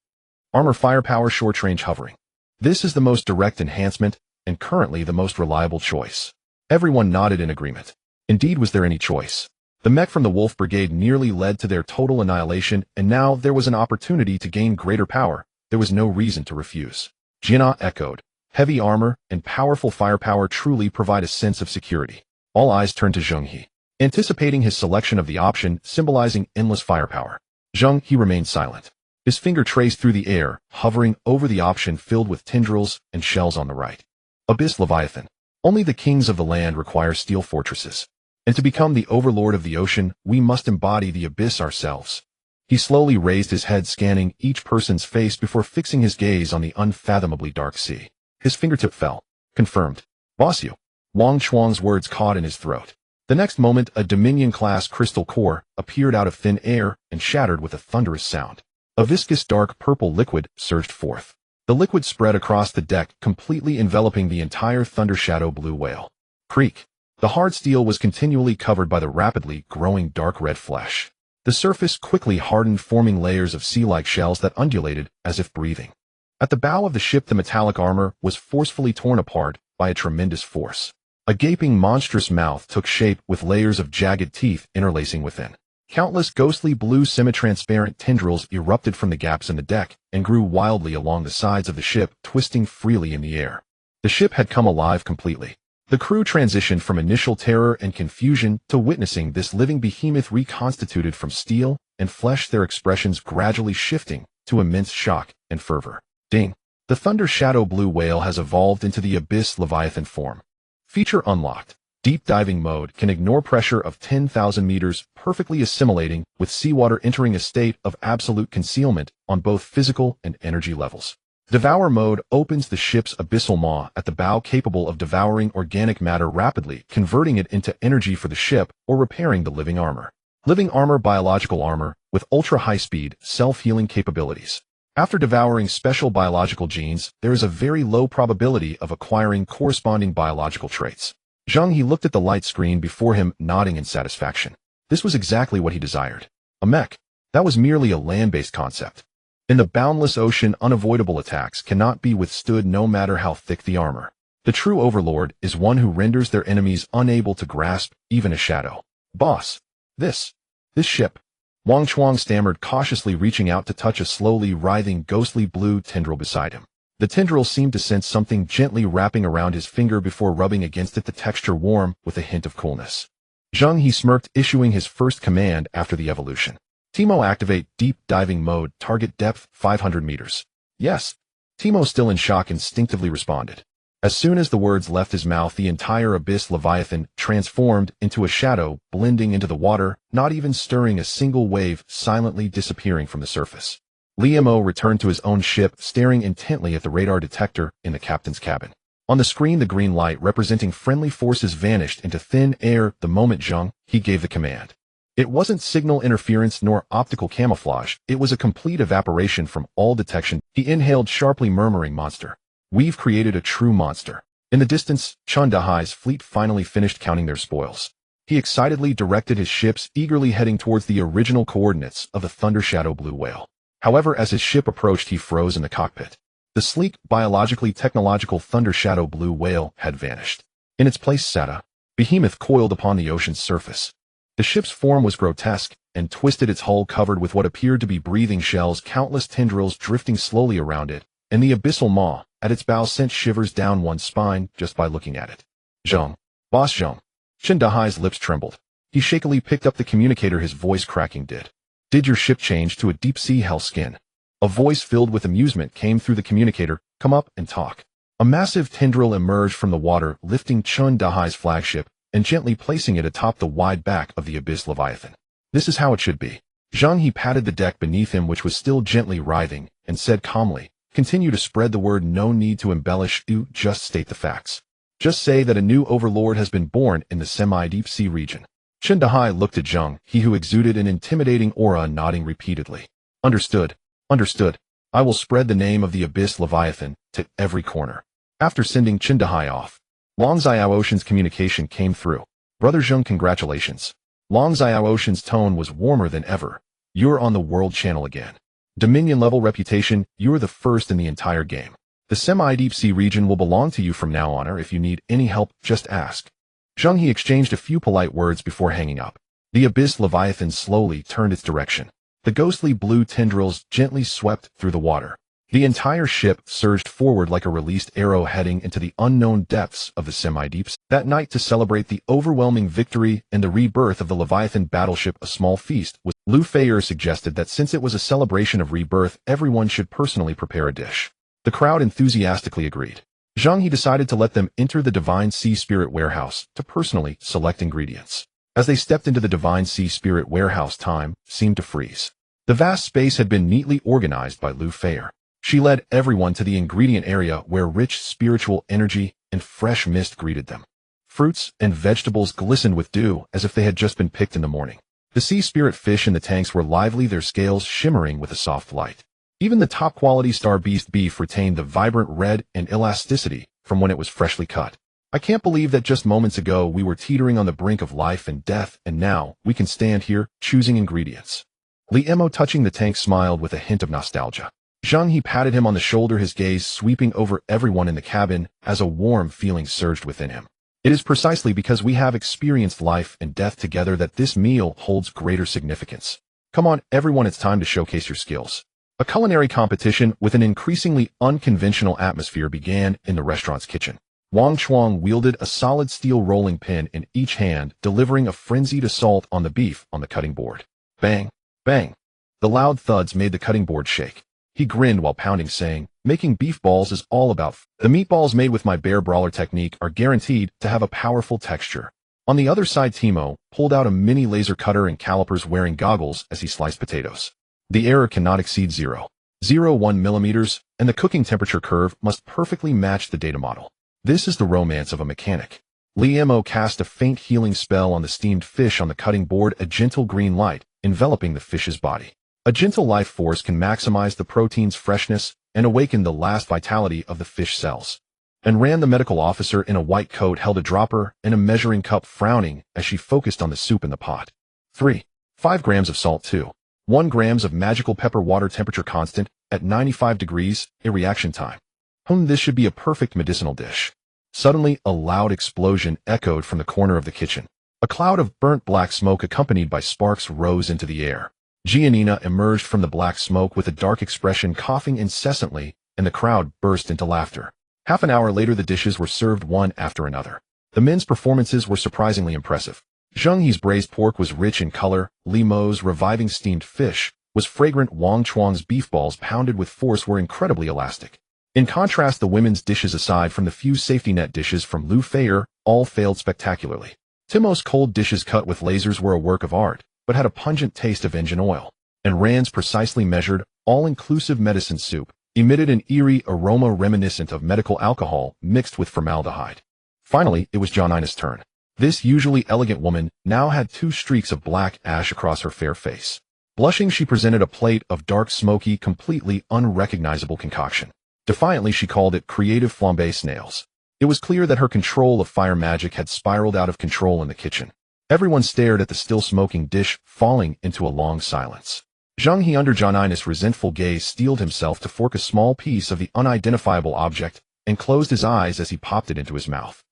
Armor firepower, short-range hovering. This is the most direct enhancement, and currently the most reliable choice. Everyone nodded in agreement. Indeed, was there any choice? The mech from the Wolf Brigade nearly led to their total annihilation, and now there was an opportunity to gain greater power. There was no reason to refuse. Jiana echoed. Heavy armor and powerful firepower truly provide a sense of security. All eyes turned to Zheng He, anticipating his selection of the option symbolizing endless firepower. Zheng He remained silent. His finger traced through the air, hovering over the option filled with tendrils and shells on the right. Abyss Leviathan. Only the kings of the land require steel fortresses. And to become the overlord of the ocean, we must embody the abyss ourselves. He slowly raised his head, scanning each person's face before fixing his gaze on the unfathomably dark sea. His fingertip fell. Confirmed. Boss you. Wang Chuang's words caught in his throat. The next moment, a Dominion-class crystal core appeared out of thin air and shattered with a thunderous sound. A viscous dark purple liquid surged forth. The liquid spread across the deck, completely enveloping the entire Thunder Shadow blue whale. Creak. The hard steel was continually covered by the rapidly growing dark red flesh. The surface quickly hardened, forming layers of sea-like shells that undulated as if breathing. At the bow of the ship, the metallic armor was forcefully torn apart by a tremendous force. A gaping, monstrous mouth took shape with layers of jagged teeth interlacing within. Countless ghostly blue semi-transparent tendrils erupted from the gaps in the deck and grew wildly along the sides of the ship, twisting freely in the air. The ship had come alive completely. The crew transitioned from initial terror and confusion to witnessing this living behemoth reconstituted from steel and flesh, their expressions gradually shifting to immense shock and fervor. Ding! The Thunder Shadow blue whale has evolved into the Abyss Leviathan form. Feature unlocked. Deep diving mode can ignore pressure of 10,000 meters, perfectly assimilating with seawater, entering a state of absolute concealment on both physical and energy levels. Devour mode opens the ship's abyssal maw at the bow, capable of devouring organic matter rapidly, converting it into energy for the ship or repairing the living armor. Living armor, biological armor with ultra-high-speed, self-healing capabilities. After devouring special biological genes, there is a very low probability of acquiring corresponding biological traits. Zheng He looked at the light screen before him, nodding in satisfaction. This was exactly what he desired. A mech. That was merely a land-based concept. In the boundless ocean, unavoidable attacks cannot be withstood no matter how thick the armor. The true overlord is one who renders their enemies unable to grasp even a shadow. Boss. This ship. Wang Chuang stammered, cautiously reaching out to touch a slowly writhing ghostly blue tendril beside him. The tendril seemed to sense something, gently wrapping around his finger before rubbing against it, the texture warm with a hint of coolness. Zheng He smirked, issuing his first command after the evolution. Timo, activate deep diving mode, target depth 500 meters. Yes. Timo, still in shock, instinctively responded. As soon as the words left his mouth, the entire Abyss Leviathan transformed into a shadow, blending into the water, not even stirring a single wave, silently disappearing from the surface. Liamo returned to his own ship, staring intently at the radar detector in the captain's cabin. On the screen, the green light representing friendly forces vanished into thin air the moment Zheng He gave the command. It wasn't signal interference nor optical camouflage, it was a complete evaporation from all detection. He inhaled sharply, murmuring, "Monster. We've created a true monster." In the distance, Chun Dahai's fleet finally finished counting their spoils. He excitedly directed his ships, eagerly heading towards the original coordinates of the Thunder Shadow blue whale. However, as his ship approached, he froze in the cockpit. The sleek, biologically technological Thunder Shadow blue whale had vanished. In its place sat a behemoth coiled upon the ocean's surface. The ship's form was grotesque and twisted, its hull covered with what appeared to be breathing shells, countless tendrils drifting slowly around it, and the abyssal maw at its bow sent shivers down one's spine just by looking at it. Zheng. Boss Zheng. Chun Dahai's lips trembled. He shakily picked up the communicator, his voice cracking. Did your ship change to a deep-sea hell skin? A voice filled with amusement came through the communicator. Come up and talk. A massive tendril emerged from the water, lifting Chun Dahai's flagship and gently placing it atop the wide back of the Abyss Leviathan. This is how it should be. Zheng He patted the deck beneath him, which was still gently writhing, and said calmly, "Continue to spread the word. No need to embellish. Just state the facts. Just say that a new overlord has been born in the semi-deep sea region." Chun Dahai looked at Zheng He, who exuded an intimidating aura, nodding repeatedly. Understood. Understood. I will spread the name of the Abyss Leviathan to every corner. After sending Chun Dahai off, Long Xiao Ocean's communication came through. Brother Zheng, congratulations. Long Xiao Ocean's tone was warmer than ever. You're on the world channel again. Dominion level reputation, you're the first in the entire game. The semi-deep sea region will belong to you from now on, or if you need any help, just ask. Zheng He exchanged a few polite words before hanging up. The Abyss Leviathan slowly turned its direction. The ghostly blue tendrils gently swept through the water. The entire ship surged forward like a released arrow, heading into the unknown depths of the semi-deeps. That night, to celebrate the overwhelming victory and the rebirth of the Leviathan battleship, a small feast was. Lu Feier suggested that since it was a celebration of rebirth, everyone should personally prepare a dish. The crowd enthusiastically agreed. Zheng He decided to let them enter the Divine Sea Spirit warehouse to personally select ingredients. As they stepped into the Divine Sea Spirit warehouse, time seemed to freeze. The vast space had been neatly organized by Lu Feier. She led everyone to the ingredient area, where rich spiritual energy and fresh mist greeted them. Fruits and vegetables glistened with dew as if they had just been picked in the morning. The sea spirit fish in the tanks were lively, their scales shimmering with a soft light. Even the top-quality Star Beast beef retained the vibrant red and elasticity from when it was freshly cut. I can't believe that just moments ago we were teetering on the brink of life and death, and now we can stand here, choosing ingredients. Liemo, touching the tank, smiled with a hint of nostalgia. Zheng He patted him on the shoulder, his gaze sweeping over everyone in the cabin as a warm feeling surged within him. It is precisely because we have experienced life and death together that this meal holds greater significance. Come on, everyone, it's time to showcase your skills. A culinary competition with an increasingly unconventional atmosphere began in the restaurant's kitchen. Wang Chuang wielded a solid steel rolling pin in each hand, delivering a frenzied assault on the beef on the cutting board. Bang! Bang! The loud thuds made the cutting board shake. He grinned while pounding, saying, "Making beef balls is all about the meatballs made with my bear brawler technique are guaranteed to have a powerful texture." On the other side, Timo pulled out a mini laser cutter and calipers, wearing goggles as he sliced potatoes. The error cannot exceed 0.01 millimeters, and the cooking temperature curve must perfectly match the data model. This is the romance of a mechanic. Liemo cast a faint healing spell on the steamed fish on the cutting board, a gentle green light enveloping the fish's body. A gentle life force can maximize the protein's freshness and awaken the last vitality of the fish cells. And Ran, the medical officer in a white coat, held a dropper and a measuring cup, frowning as she focused on the soup in the pot. 5 grams of salt, 1 grams of magical pepper, water temperature constant at 95 degrees, a reaction time. This should be a perfect medicinal dish. Suddenly, a loud explosion echoed from the corner of the kitchen. A cloud of burnt black smoke accompanied by sparks rose into the air. Giannina emerged from the black smoke with a dark expression, coughing incessantly, and the crowd burst into laughter. Half an hour later, the dishes were served one after another. The men's performances were surprisingly impressive. Zheng He's braised pork was rich in color, Limeau's reviving steamed fish was fragrant, Wang Chuang's beef balls pounded with force were incredibly elastic. In contrast, the women's dishes, aside from the few safety net dishes from Lu Feier, all failed spectacularly. Timo's cold dishes cut with lasers were a work of art, but had a pungent taste of engine oil, and Rand's precisely measured, all-inclusive medicine soup emitted an eerie aroma reminiscent of medical alcohol mixed with formaldehyde. Finally, it was Johnina's turn. This usually elegant woman now had 2 streaks of black ash across her fair face. Blushing, she presented a plate of dark, smoky, completely unrecognizable concoction. Defiantly, she called it creative flambé snails. It was clear that her control of fire magic had spiraled out of control in the kitchen. Everyone stared at the still smoking dish, falling into a long silence. Zheng He, under Johnina's resentful gaze, steeled himself to fork a small piece of the unidentifiable object and closed his eyes as he popped it into his mouth.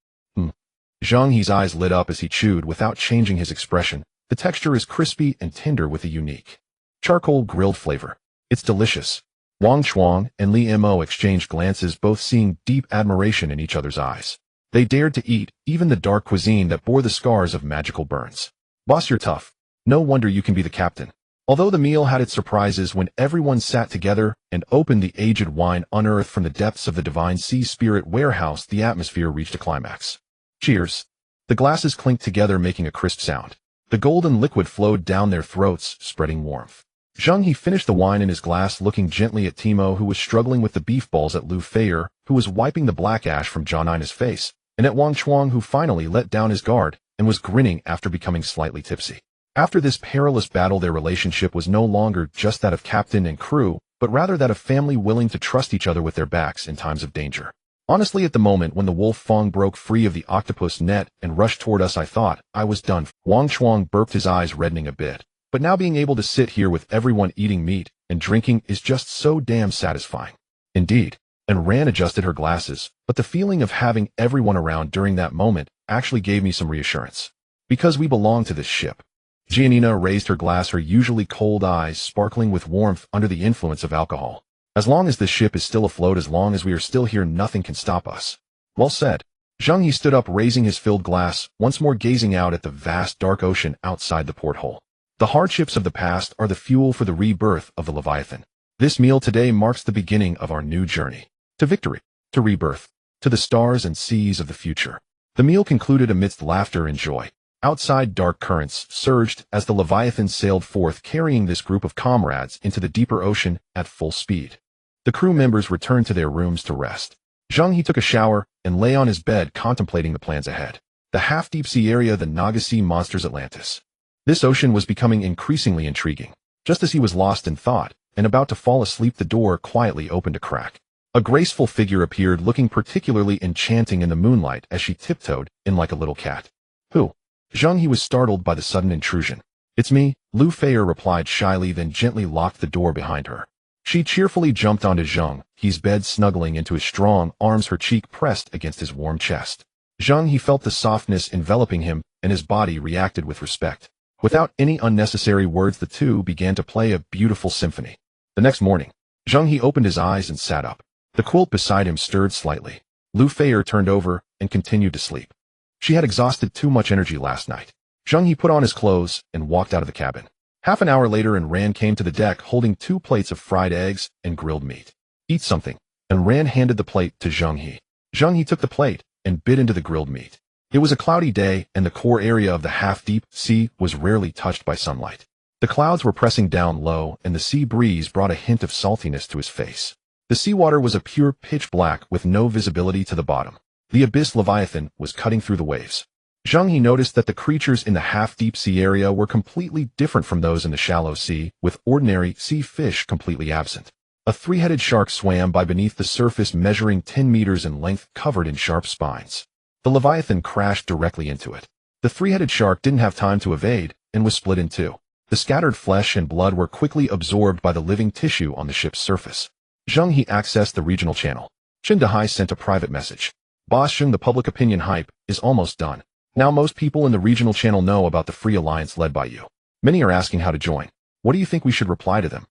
Zheng He's eyes lit up as he chewed without changing his expression. The texture is crispy and tender with a unique charcoal grilled flavor. It's delicious. Wang Chuang and Liemo exchanged glances, both seeing deep admiration in each other's eyes. They dared to eat even the dark cuisine that bore the scars of magical burns. "Boss, you're tough. No wonder you can be the captain." Although the meal had its surprises, when everyone sat together and opened the aged wine unearthed from the depths of the divine sea spirit warehouse, the atmosphere reached a climax. Cheers. The glasses clinked together, making a crisp sound. The golden liquid flowed down their throats, spreading warmth. Zheng He finished the wine in his glass, looking gently at Timo, who was struggling with the beef balls, at Lu Feier, who was wiping the black ash from Johnina's face, and at Wang Chuang, who finally let down his guard and was grinning after becoming slightly tipsy. After this perilous battle, their relationship was no longer just that of captain and crew, but rather that of family, willing to trust each other with their backs in times of danger. Honestly, at the moment when the wolf Fong broke free of the octopus net and rushed toward us, I thought I was done. Wang Chuang burped, his eyes reddening a bit. But now being able to sit here with everyone eating meat and drinking is just so damn satisfying. Indeed. And Ran adjusted her glasses, but the feeling of having everyone around during that moment actually gave me some reassurance. Because we belong to this ship. Giannina raised her glass, her usually cold eyes sparkling with warmth under the influence of alcohol. "As long as this ship is still afloat, as long as we are still here, nothing can stop us." Well said. Zheng He stood up, raising his filled glass, once more gazing out at the vast dark ocean outside the porthole. The hardships of the past are the fuel for the rebirth of the Leviathan. This meal today marks the beginning of our new journey. To victory, to rebirth, to the stars and seas of the future. The meal concluded amidst laughter and joy. Outside, dark currents surged as the Leviathan sailed forth, carrying this group of comrades into the deeper ocean at full speed. The crew members returned to their rooms to rest. Zheng He took a shower and lay on his bed, contemplating the plans ahead. The half-deep sea area, the Naga Sea monster's Atlantis. This ocean was becoming increasingly intriguing. Just as he was lost in thought and about to fall asleep, the door quietly opened a crack. A graceful figure appeared, looking particularly enchanting in the moonlight as she tiptoed in like a little cat. Who? Zheng He was startled by the sudden intrusion. It's me, Lu Feier replied shyly, then gently locked the door behind her. She cheerfully jumped onto Zheng He's bed, snuggling into his strong arms, her cheek pressed against his warm chest. Zheng He felt the softness enveloping him, and his body reacted with respect. Without any unnecessary words, the two began to play a beautiful symphony. The next morning, Zheng He opened his eyes and sat up. The quilt beside him stirred slightly. Lu Feier turned over and continued to sleep. She had exhausted too much energy last night. Zheng He put on his clothes and walked out of the cabin. Half an hour later, and Ran came to the deck holding 2 plates of fried eggs and grilled meat. Eat something, and Ran handed the plate to Zheng He. Zheng He took the plate and bit into the grilled meat. It was a cloudy day, and the core area of the half-deep sea was rarely touched by sunlight. The clouds were pressing down low, and the sea breeze brought a hint of saltiness to his face. The seawater was a pure pitch black with no visibility to the bottom. The abyss leviathan was cutting through the waves. Zheng He noticed that the creatures in the half-deep sea area were completely different from those in the shallow sea, with ordinary sea fish completely absent. A 3-headed shark swam by beneath the surface, measuring 10 meters in length, covered in sharp spines. The leviathan crashed directly into it. The 3-headed shark didn't have time to evade and was split in two. The scattered flesh and blood were quickly absorbed by the living tissue on the ship's surface. Zheng He accessed the regional channel. Zheng He sent a private message. Boss Zheng, the public opinion hype is almost done. Now most people in the regional channel know about the free alliance led by you. Many are asking how to join. What do you think we should reply to them?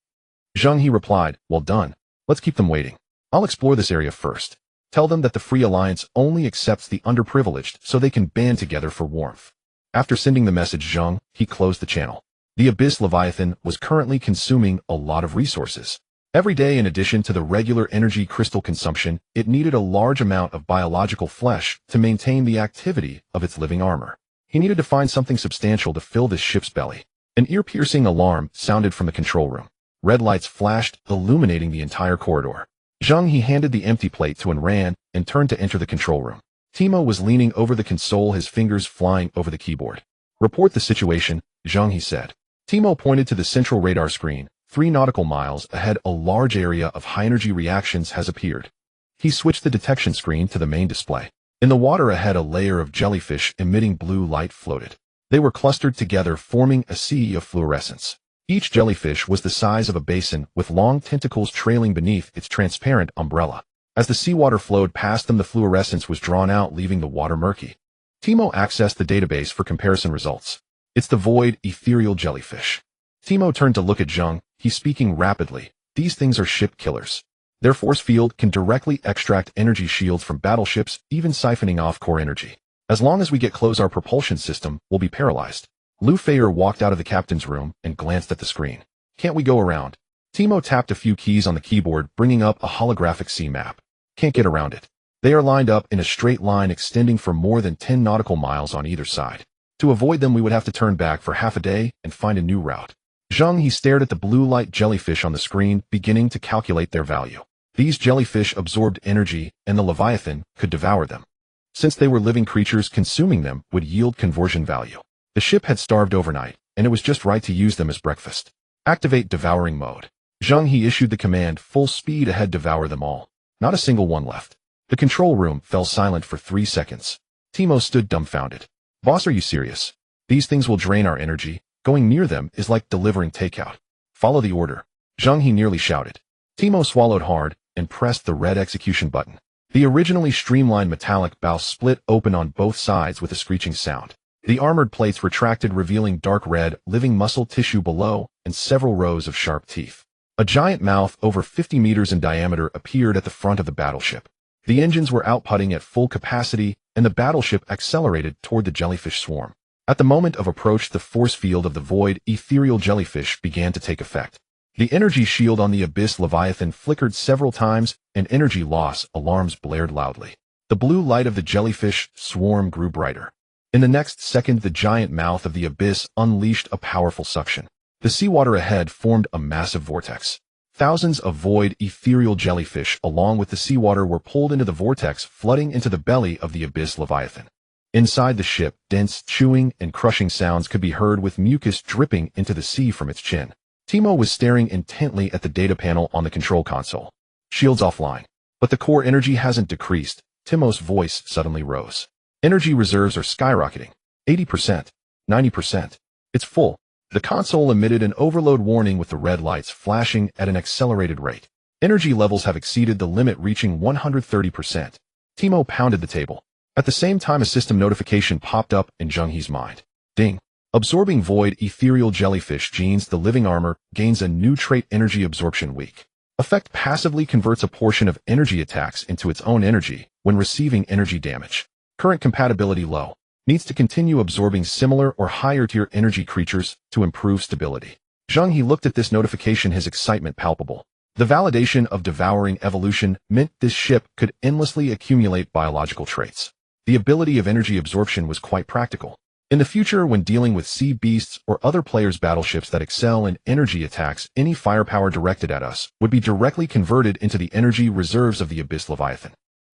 Zheng He replied, well done. Let's keep them waiting. I'll explore this area first. Tell them that the free alliance only accepts the underprivileged so they can band together for warmth. After sending the message, Zheng He closed the channel. The abyss leviathan was currently consuming a lot of resources. Every day, in addition to the regular energy crystal consumption, it needed a large amount of biological flesh to maintain the activity of its living armor. He needed to find something substantial to fill this ship's belly. An ear-piercing alarm sounded from the control room. Red lights flashed, illuminating the entire corridor. Zheng He handed the empty plate to Ran and turned to enter the control room. Timo was leaning over the console, his fingers flying over the keyboard. Report the situation, Zheng He said. Timo pointed to the central radar screen. 3 nautical miles ahead, a large area of high-energy reactions has appeared. He switched the detection screen to the main display. In the water ahead, a layer of jellyfish emitting blue light floated. They were clustered together, forming a sea of fluorescence. Each jellyfish was the size of a basin, with long tentacles trailing beneath its transparent umbrella. As the seawater flowed past them, the fluorescence was drawn out, leaving the water murky. Timo accessed the database for comparison results. It's the void ethereal jellyfish. Timo turned to look at Zheng He, speaking rapidly. These things are ship killers. Their force field can directly extract energy shields from battleships, even siphoning off core energy. As long as we get close, our propulsion system will be paralyzed. Lu Feier walked out of the captain's room and glanced at the screen. Can't we go around? Timo tapped a few keys on the keyboard, bringing up a holographic sea map. Can't get around it. They are lined up in a straight line extending for more than 10 nautical miles on either side. To avoid them, we would have to turn back for half a day and find a new route. Zheng He stared at the blue light jellyfish on the screen, beginning to calculate their value. These jellyfish absorbed energy, and the Leviathan could devour them. Since they were living creatures, consuming them would yield conversion value. The ship had starved overnight, and it was just right to use them as breakfast. Activate devouring mode. Zheng He issued the command, full speed ahead, devour them all. Not a single one left. The control room fell silent for 3 seconds. Timo stood dumbfounded. Boss, are you serious? These things will drain our energy. Going near them is like delivering takeout. Follow the order. Zheng He nearly shouted. Timo swallowed hard and pressed the red execution button. The originally streamlined metallic bow split open on both sides with a screeching sound. The armored plates retracted, revealing dark red, living muscle tissue below and several rows of sharp teeth. A giant mouth over 50 meters in diameter appeared at the front of the battleship. The engines were outputting at full capacity, and the battleship accelerated toward the jellyfish swarm. At the moment of approach, the force field of the void ethereal jellyfish began to take effect. The energy shield on the abyss leviathan flickered several times, and energy loss alarms blared loudly. The blue light of the jellyfish swarm grew brighter. In the next second, the giant mouth of the abyss unleashed a powerful suction. The seawater ahead formed a massive vortex. Thousands of void ethereal jellyfish along with the seawater were pulled into the vortex, flooding into the belly of the abyss leviathan. Inside the ship, dense, chewing, and crushing sounds could be heard with mucus dripping into the sea from its chin. Timo was staring intently at the data panel on the control console. Shields offline. But the core energy hasn't decreased. Timo's voice suddenly rose. Energy reserves are skyrocketing. 80%. 90%. It's full. The console emitted an overload warning with the red lights flashing at an accelerated rate. Energy levels have exceeded the limit, reaching 130%. Timo pounded the table. At the same time, a system notification popped up in Zheng He's mind. Ding. Absorbing void ethereal jellyfish genes. The living armor gains a new trait, energy absorption weak. Effect passively converts a portion of energy attacks into its own energy when receiving energy damage. Current compatibility low. Needs to continue absorbing similar or higher tier energy creatures to improve stability. Zheng He looked at this notification, his excitement palpable. The validation of devouring evolution meant this ship could endlessly accumulate biological traits. The ability of energy absorption was quite practical. In the future, when dealing with sea beasts or other players' battleships that excel in energy attacks, any firepower directed at us would be directly converted into the energy reserves of the Abyss Leviathan.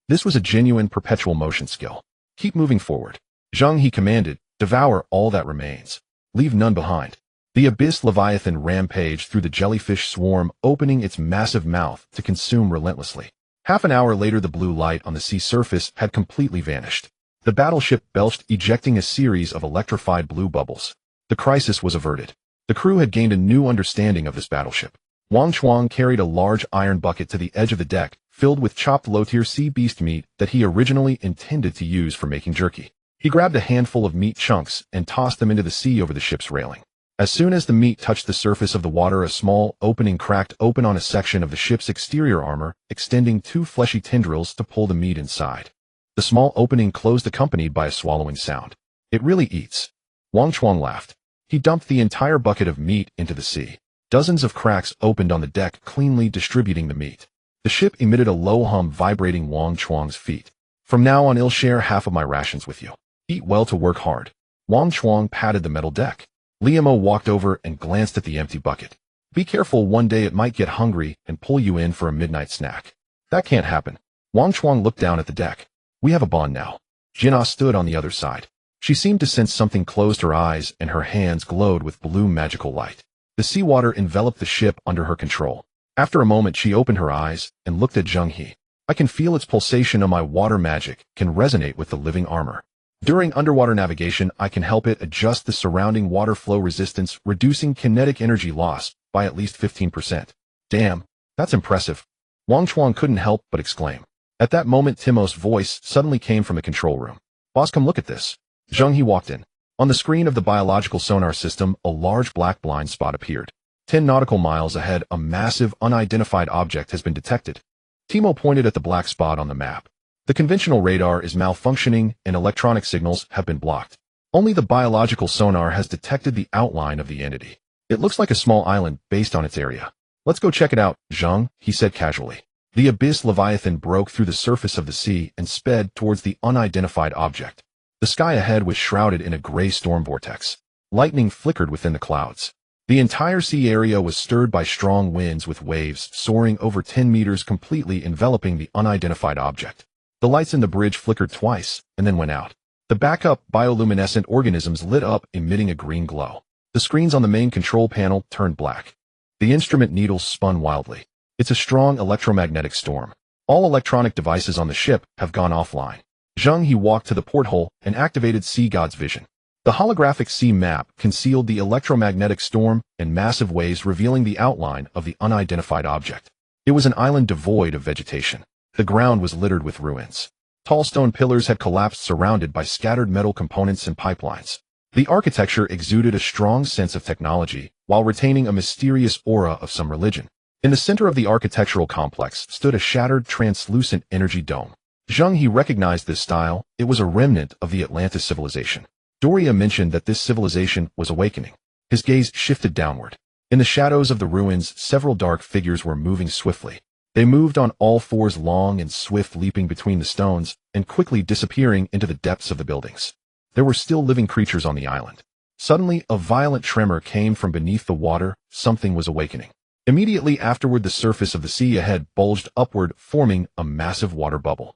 This was a genuine perpetual motion skill. Keep moving forward. Zheng He commanded, devour all that remains. Leave none behind. The Abyss Leviathan rampaged through the jellyfish swarm, opening its massive mouth to consume relentlessly. Half an hour later, the blue light on the sea surface had completely vanished. The battleship belched, ejecting a series of electrified blue bubbles. The crisis was averted. The crew had gained a new understanding of this battleship. Wang Chuang carried a large iron bucket to the edge of the deck, filled with chopped low-tier sea beast meat that he originally intended to use for making jerky. He grabbed a handful of meat chunks and tossed them into the sea over the ship's railing. As soon as the meat touched the surface of the water, a small opening cracked open on a section of the ship's exterior armor, extending two fleshy tendrils to pull the meat inside. The small opening closed, accompanied by a swallowing sound. It really eats. Wang Chuang laughed. He dumped the entire bucket of meat into the sea. Dozens of cracks opened on the deck, cleanly distributing the meat. The ship emitted a low hum, vibrating Wang Chuang's feet. From now on, I'll share half of my rations with you. Eat well to work hard. Wang Chuang patted the metal deck. Liamo walked over and glanced at the empty bucket. Be careful, one day it might get hungry and pull you in for a midnight snack. That can't happen. Wang Chuang looked down at the deck. We have a bond now. Jinna stood on the other side. She seemed to sense something, closed her eyes, and her hands glowed with blue magical light. The seawater enveloped the ship under her control. After a moment, she opened her eyes and looked at Zheng He. I can feel its pulsation of my water magic can resonate with the living armor. During underwater navigation, I can help it adjust the surrounding water flow resistance, reducing kinetic energy loss by at least 15%. Damn, that's impressive. Wang Chuang couldn't help but exclaim. At that moment, Timo's voice suddenly came from the control room. Boss, come look at this. Zheng He walked in. On the screen of the biological sonar system, a large black blind spot appeared. 10 nautical miles ahead, a massive, unidentified object has been detected. Timo pointed at the black spot on the map. The conventional radar is malfunctioning and electronic signals have been blocked. Only the biological sonar has detected the outline of the entity. It looks like a small island based on its area. Let's go check it out, Zheng, he said casually. The Abyss Leviathan broke through the surface of the sea and sped towards the unidentified object. The sky ahead was shrouded in a gray storm vortex. Lightning flickered within the clouds. The entire sea area was stirred by strong winds, with waves soaring over 10 meters, completely enveloping the unidentified object. The lights in the bridge flickered twice and then went out. The backup bioluminescent organisms lit up, emitting a green glow. The screens on the main control panel turned black. The instrument needles spun wildly. It's a strong electromagnetic storm. All electronic devices on the ship have gone offline. Zheng He walked to the porthole and activated Sea God's vision. The holographic sea map concealed the electromagnetic storm and massive waves, revealing the outline of the unidentified object. It was an island devoid of vegetation. The ground was littered with ruins. Tall stone pillars had collapsed, surrounded by scattered metal components and pipelines. The architecture exuded a strong sense of technology, while retaining a mysterious aura of some religion. In the center of the architectural complex stood a shattered, translucent energy dome. Zheng He recognized this style. It was a remnant of the Atlantis civilization. Doria mentioned that this civilization was awakening. His gaze shifted downward. In the shadows of the ruins, several dark figures were moving swiftly. They moved on all fours, long and swift, leaping between the stones and quickly disappearing into the depths of the buildings. There were still living creatures on the island. Suddenly, a violent tremor came from beneath the water. Something was awakening. Immediately afterward, the surface of the sea ahead bulged upward, forming a massive water bubble.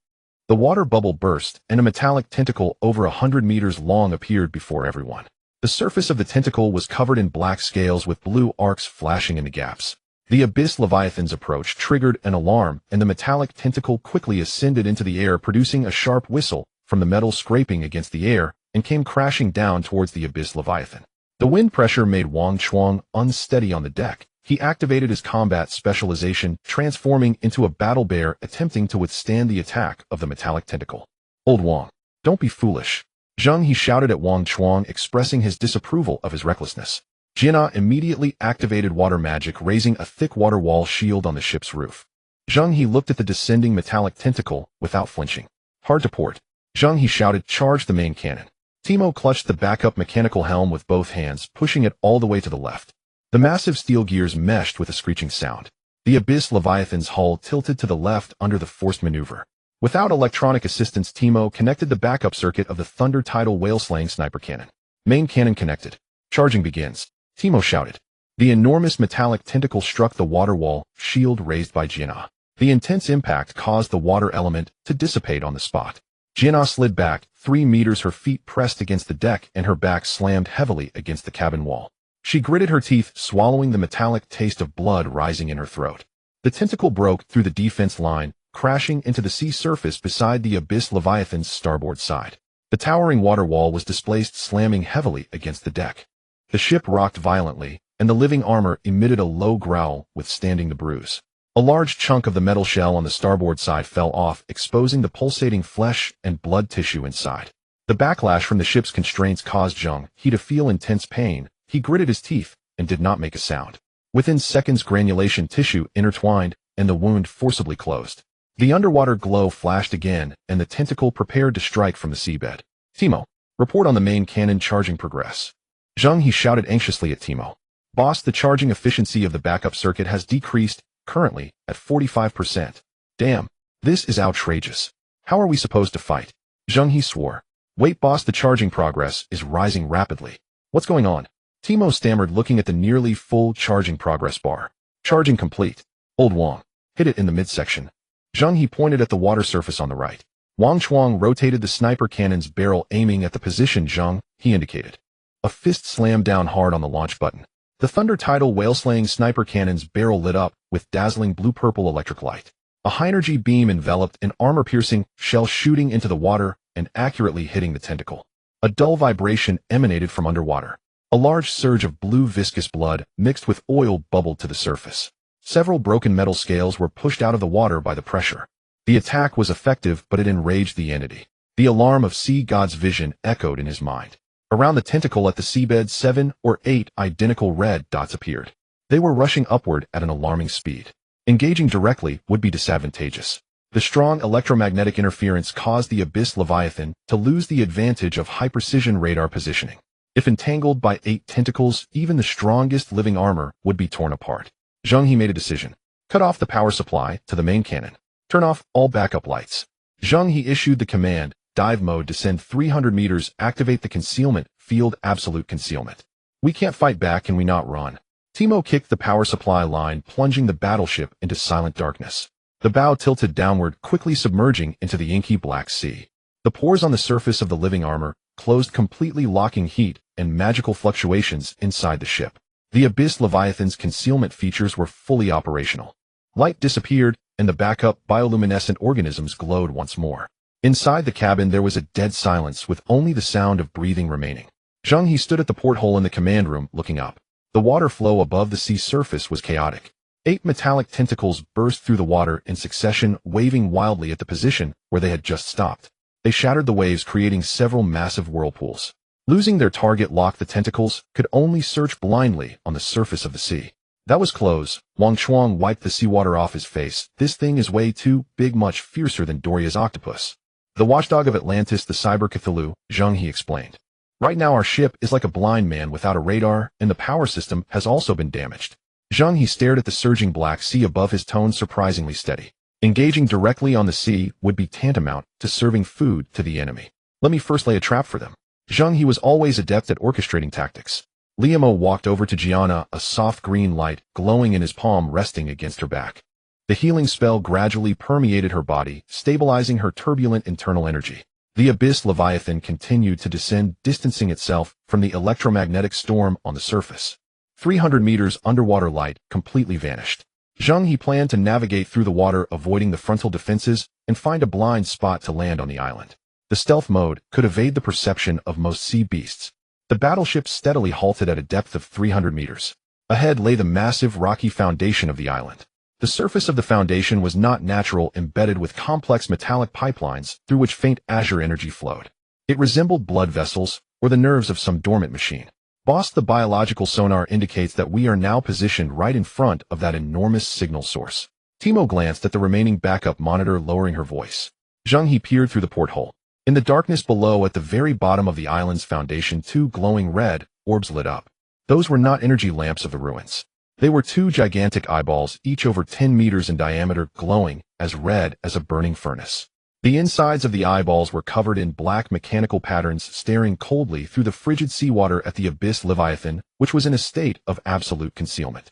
The water bubble burst, and a metallic tentacle over 100 meters long appeared before everyone. The surface of the tentacle was covered in black scales with blue arcs flashing in the gaps. The abyss leviathan's approach triggered an alarm, and the metallic tentacle quickly ascended into the air, producing a sharp whistle from the metal scraping against the air, and came crashing down towards the abyss leviathan. The wind pressure made Wang Chuang unsteady on the deck. He activated his combat specialization, transforming into a battle bear, attempting to withstand the attack of the metallic tentacle. "Old Wang, don't be foolish," Zheng He shouted at Wang Chuang, expressing his disapproval of his recklessness. Zheng He immediately activated water magic, raising a thick water wall shield on the ship's roof. Zheng He looked at the descending metallic tentacle without flinching. "Hard to port," Zheng He shouted. "Charge the main cannon." Timo clutched the backup mechanical helm with both hands, pushing it all the way to the left. The massive steel gears meshed with a screeching sound. The abyss leviathan's hull tilted to the left under the forced maneuver. Without electronic assistance, Timo connected the backup circuit of the Thunder Tidal whale-slaying sniper cannon. Main cannon connected. Charging begins, Timo shouted. The enormous metallic tentacle struck the water wall shield raised by Zheng He. The intense impact caused the water element to dissipate on the spot. Zheng He slid back 3 meters, her feet pressed against the deck and her back slammed heavily against the cabin wall. She gritted her teeth, swallowing the metallic taste of blood rising in her throat. The tentacle broke through the defense line, crashing into the sea surface beside the abyss leviathan's starboard side. The towering water wall was displaced, slamming heavily against the deck. The ship rocked violently, and the living armor emitted a low growl, withstanding the bruise. A large chunk of the metal shell on the starboard side fell off, exposing the pulsating flesh and blood tissue inside. The backlash from the ship's constraints caused Zheng He to feel intense pain. He gritted his teeth and did not make a sound. Within seconds, granulation tissue intertwined, and the wound forcibly closed. The underwater glow flashed again, and the tentacle prepared to strike from the seabed. "Timo, report on the main cannon charging progress." Zheng He shouted anxiously at Timo. "Boss, the charging efficiency of the backup circuit has decreased, currently at 45%. Damn, this is outrageous. How are we supposed to fight?" Zheng He swore. "Wait, boss, the charging progress is rising rapidly. What's going on?" Timo stammered, looking at the nearly full charging progress bar. "Charging complete. Old Wang, hit it in the midsection." Zheng He pointed at the water surface on the right. Wang Chuang rotated the sniper cannon's barrel, aiming at the position Zheng He indicated. A fist slammed down hard on the launch button. The Thunder Tidal whale-slaying sniper cannon's barrel lit up with dazzling blue-purple electric light. A high-energy beam enveloped an armor-piercing shell, shooting into the water and accurately hitting the tentacle. A dull vibration emanated from underwater. A large surge of blue viscous blood mixed with oil bubbled to the surface. Several broken metal scales were pushed out of the water by the pressure. The attack was effective, but it enraged the entity. The alarm of Sea God's vision echoed in his mind. Around the tentacle at the seabed, 7 or 8 identical red dots appeared. They were rushing upward at an alarming speed. Engaging directly would be disadvantageous. The strong electromagnetic interference caused the abyss leviathan to lose the advantage of high-precision radar positioning. If entangled by 8 tentacles, even the strongest living armor would be torn apart. Zheng He made a decision. Cut off the power supply to the main cannon. Turn off all backup lights. Zheng He issued the command, dive mode, descend 300 meters, activate the concealment field, absolute concealment. "We can't fight back, can we not run?" Timo kicked the power supply line, plunging the battleship into silent darkness. The bow tilted downward, quickly submerging into the inky black sea. The pores on the surface of the living armor closed completely, locking heat and magical fluctuations inside the ship. The abyss leviathan's concealment features were fully operational. Light disappeared, and the backup bioluminescent organisms glowed once more. Inside the cabin there was a dead silence, with only the sound of breathing remaining. Zheng He stood at the porthole in the command room, looking up. The water flow above the sea surface was chaotic. 8 metallic tentacles burst through the water in succession, waving wildly at the position where they had just stopped. They shattered the waves, creating several massive whirlpools. Losing their target lock, the tentacles could only search blindly on the surface of the sea. "That was close." Wang Chuang wiped the seawater off his face. "This thing is way too big, much fiercer than Doria's octopus." "The watchdog of Atlantis, the cyber Cthulhu," Zheng He explained. "Right now our ship is like a blind man without a radar, and the power system has also been damaged." Zheng He stared at the surging black sea above, his tone surprisingly steady. "Engaging directly on the sea would be tantamount to serving food to the enemy. Let me first lay a trap for them." Zheng He was always adept at orchestrating tactics. Liamo walked over to Gianna, a soft green light glowing in his palm resting against her back. The healing spell gradually permeated her body, stabilizing her turbulent internal energy. The Abyss Leviathan continued to descend, distancing itself from the electromagnetic storm on the surface. 300 meters underwater light completely vanished. Zheng He planned to navigate through the water, avoiding the frontal defenses, and find a blind spot to land on the island. The stealth mode could evade the perception of most sea beasts. The battleship steadily halted at a depth of 300 meters. Ahead lay the massive rocky foundation of the island. The surface of the foundation was not natural, embedded with complex metallic pipelines through which faint azure energy flowed. It resembled blood vessels or the nerves of some dormant machine. Boss, the biological sonar indicates that we are now positioned right in front of that enormous signal source. Timo glanced at the remaining backup monitor, lowering her voice. Zheng He peered through the porthole. In the darkness below, at the very bottom of the island's foundation, two glowing red orbs lit up. Those were not energy lamps of the ruins. They were two gigantic eyeballs, each over 10 meters in diameter, glowing as red as a burning furnace. The insides of the eyeballs were covered in black mechanical patterns, staring coldly through the frigid seawater at the Abyss Leviathan, which was in a state of absolute concealment.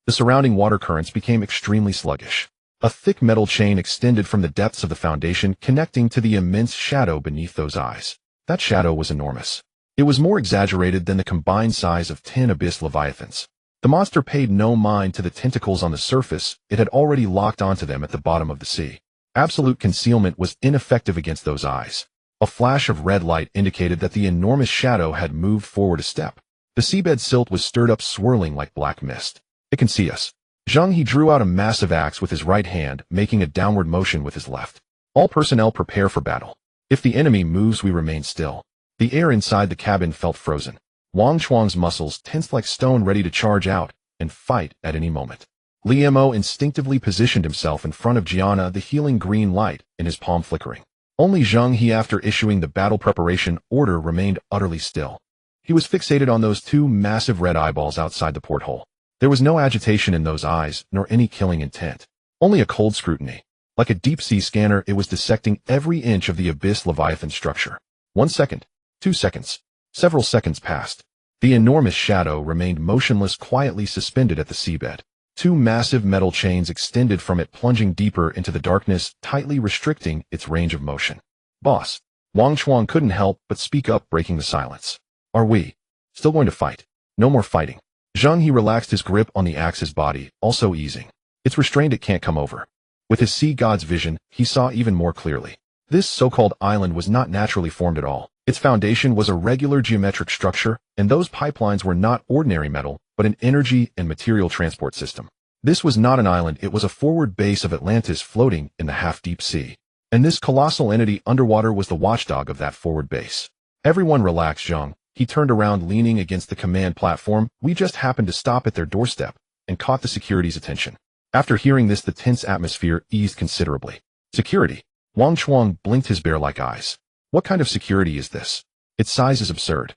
The surrounding water currents became extremely sluggish. A thick metal chain extended from the depths of the foundation, connecting to the immense shadow beneath those eyes. That shadow was enormous. It was more exaggerated than the combined size of 10 Abyss Leviathans. The monster paid no mind to the tentacles on the surface. It had already locked onto them at the bottom of the sea. Absolute concealment was ineffective against those eyes. A flash of red light indicated that the enormous shadow had moved forward a step. The seabed silt was stirred up, swirling like black mist. It can see us. Zheng He drew out a massive axe with his right hand, making a downward motion with his left. All personnel prepare for battle. If the enemy moves, we remain still. The air inside the cabin felt frozen. Wang Chuang's muscles tensed like stone, ready to charge out and fight at any moment. Li Mo instinctively positioned himself in front of Gianna, the healing green light in his palm flickering. Only Zheng He, after issuing the battle preparation order, remained utterly still. He was fixated on those two massive red eyeballs outside the porthole. There was no agitation in those eyes, nor any killing intent. Only a cold scrutiny. Like a deep-sea scanner, it was dissecting every inch of the Abyss Leviathan structure. 1 second. 2 seconds. Several seconds passed. The enormous shadow remained motionless, quietly suspended at the seabed. Two massive metal chains extended from it, plunging deeper into the darkness, tightly restricting its range of motion. Boss. Wang Chuang couldn't help but speak up, breaking the silence. Are we still going to fight? No more fighting. Zheng He relaxed his grip on the axe's body, also easing. It's restrained, it can't come over. With his sea god's vision, he saw even more clearly. This so-called island was not naturally formed at all. Its foundation was a regular geometric structure, and those pipelines were not ordinary metal, but an energy and material transport system. This was not an island, it was a forward base of Atlantis floating in the half-deep sea. And this colossal entity underwater was the watchdog of that forward base. Everyone relaxed. Zheng He turned around, leaning against the command platform. We just happened to stop at their doorstep and caught the security's attention. After hearing this, the tense atmosphere eased considerably. Security? Wang Chuang blinked his bear-like eyes. What kind of security is this? Its size is absurd.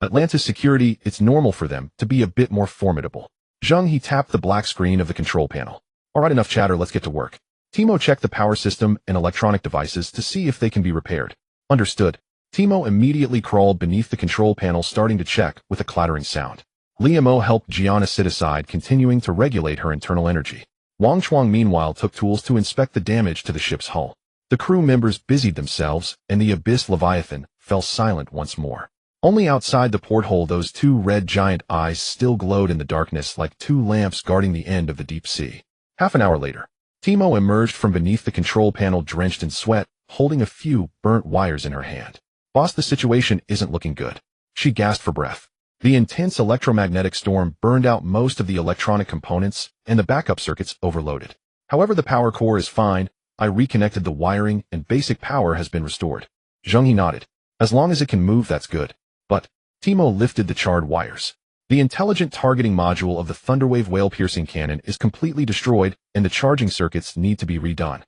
Atlantis security, it's normal for them to be a bit more formidable. Zheng He tapped the black screen of the control panel. Alright, enough chatter, let's get to work. Timo checked the power system and electronic devices to see if they can be repaired. Understood. Timo immediately crawled beneath the control panel, starting to check with a clattering sound. Li Mo helped Gianna sit aside, continuing to regulate her internal energy. Wang Chuang meanwhile took tools to inspect the damage to the ship's hull. The crew members busied themselves, and the Abyss Leviathan fell silent once more. Only outside the porthole, those two red giant eyes still glowed in the darkness like two lamps guarding the end of the deep sea. Half an hour later, Timo emerged from beneath the control panel, drenched in sweat, holding a few burnt wires in her hand. Boss, the situation isn't looking good. She gasped for breath. The intense electromagnetic storm burned out most of the electronic components, and the backup circuits overloaded. However, the power core is fine. I reconnected the wiring, and basic power has been restored. Zheng He nodded. As long as it can move, that's good. But Timo lifted the charred wires. The intelligent targeting module of the Thunderwave whale-piercing cannon is completely destroyed, and the charging circuits need to be redone.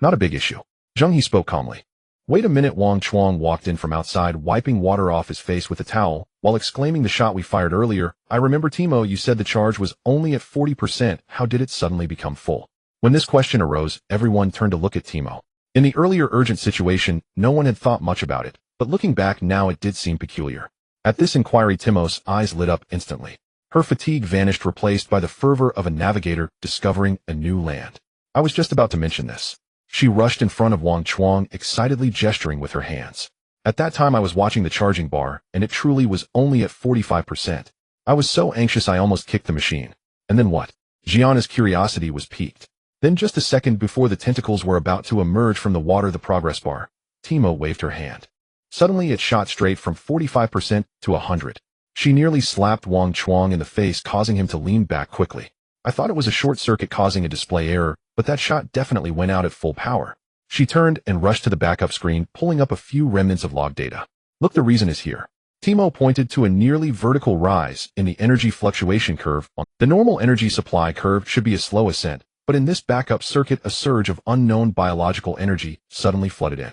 Not a big issue. Zheng He spoke calmly. Wait a minute. Wang Chuang walked in from outside, wiping water off his face with a towel, while exclaiming, the shot we fired earlier. I remember, Timo, you said the charge was only at 40%. How did it suddenly become full? When this question arose, everyone turned to look at Timo. In the earlier urgent situation, no one had thought much about it, but looking back now, it did seem peculiar. At this inquiry, Timo's eyes lit up instantly. Her fatigue vanished, replaced by the fervor of a navigator discovering a new land. I was just about to mention this. She rushed in front of Wang Chuang, excitedly gesturing with her hands. At that time I was watching the charging bar, and it truly was only at 45%. I was so anxious I almost kicked the machine. And then what? Gianna's curiosity was piqued. Then just a second before the tentacles were about to emerge from the water the progress bar, Timo waved her hand. Suddenly it shot straight from 45% to 100. She nearly slapped Wang Chuang in the face, causing him to lean back quickly. I thought it was a short circuit causing a display error, but that shot definitely went out at full power. She turned and rushed to the backup screen, pulling up a few remnants of log data. Look, the reason is here. Timo pointed to a nearly vertical rise in the energy fluctuation curve. The normal energy supply curve should be a slow ascent, but in this backup circuit a surge of unknown biological energy suddenly flooded in.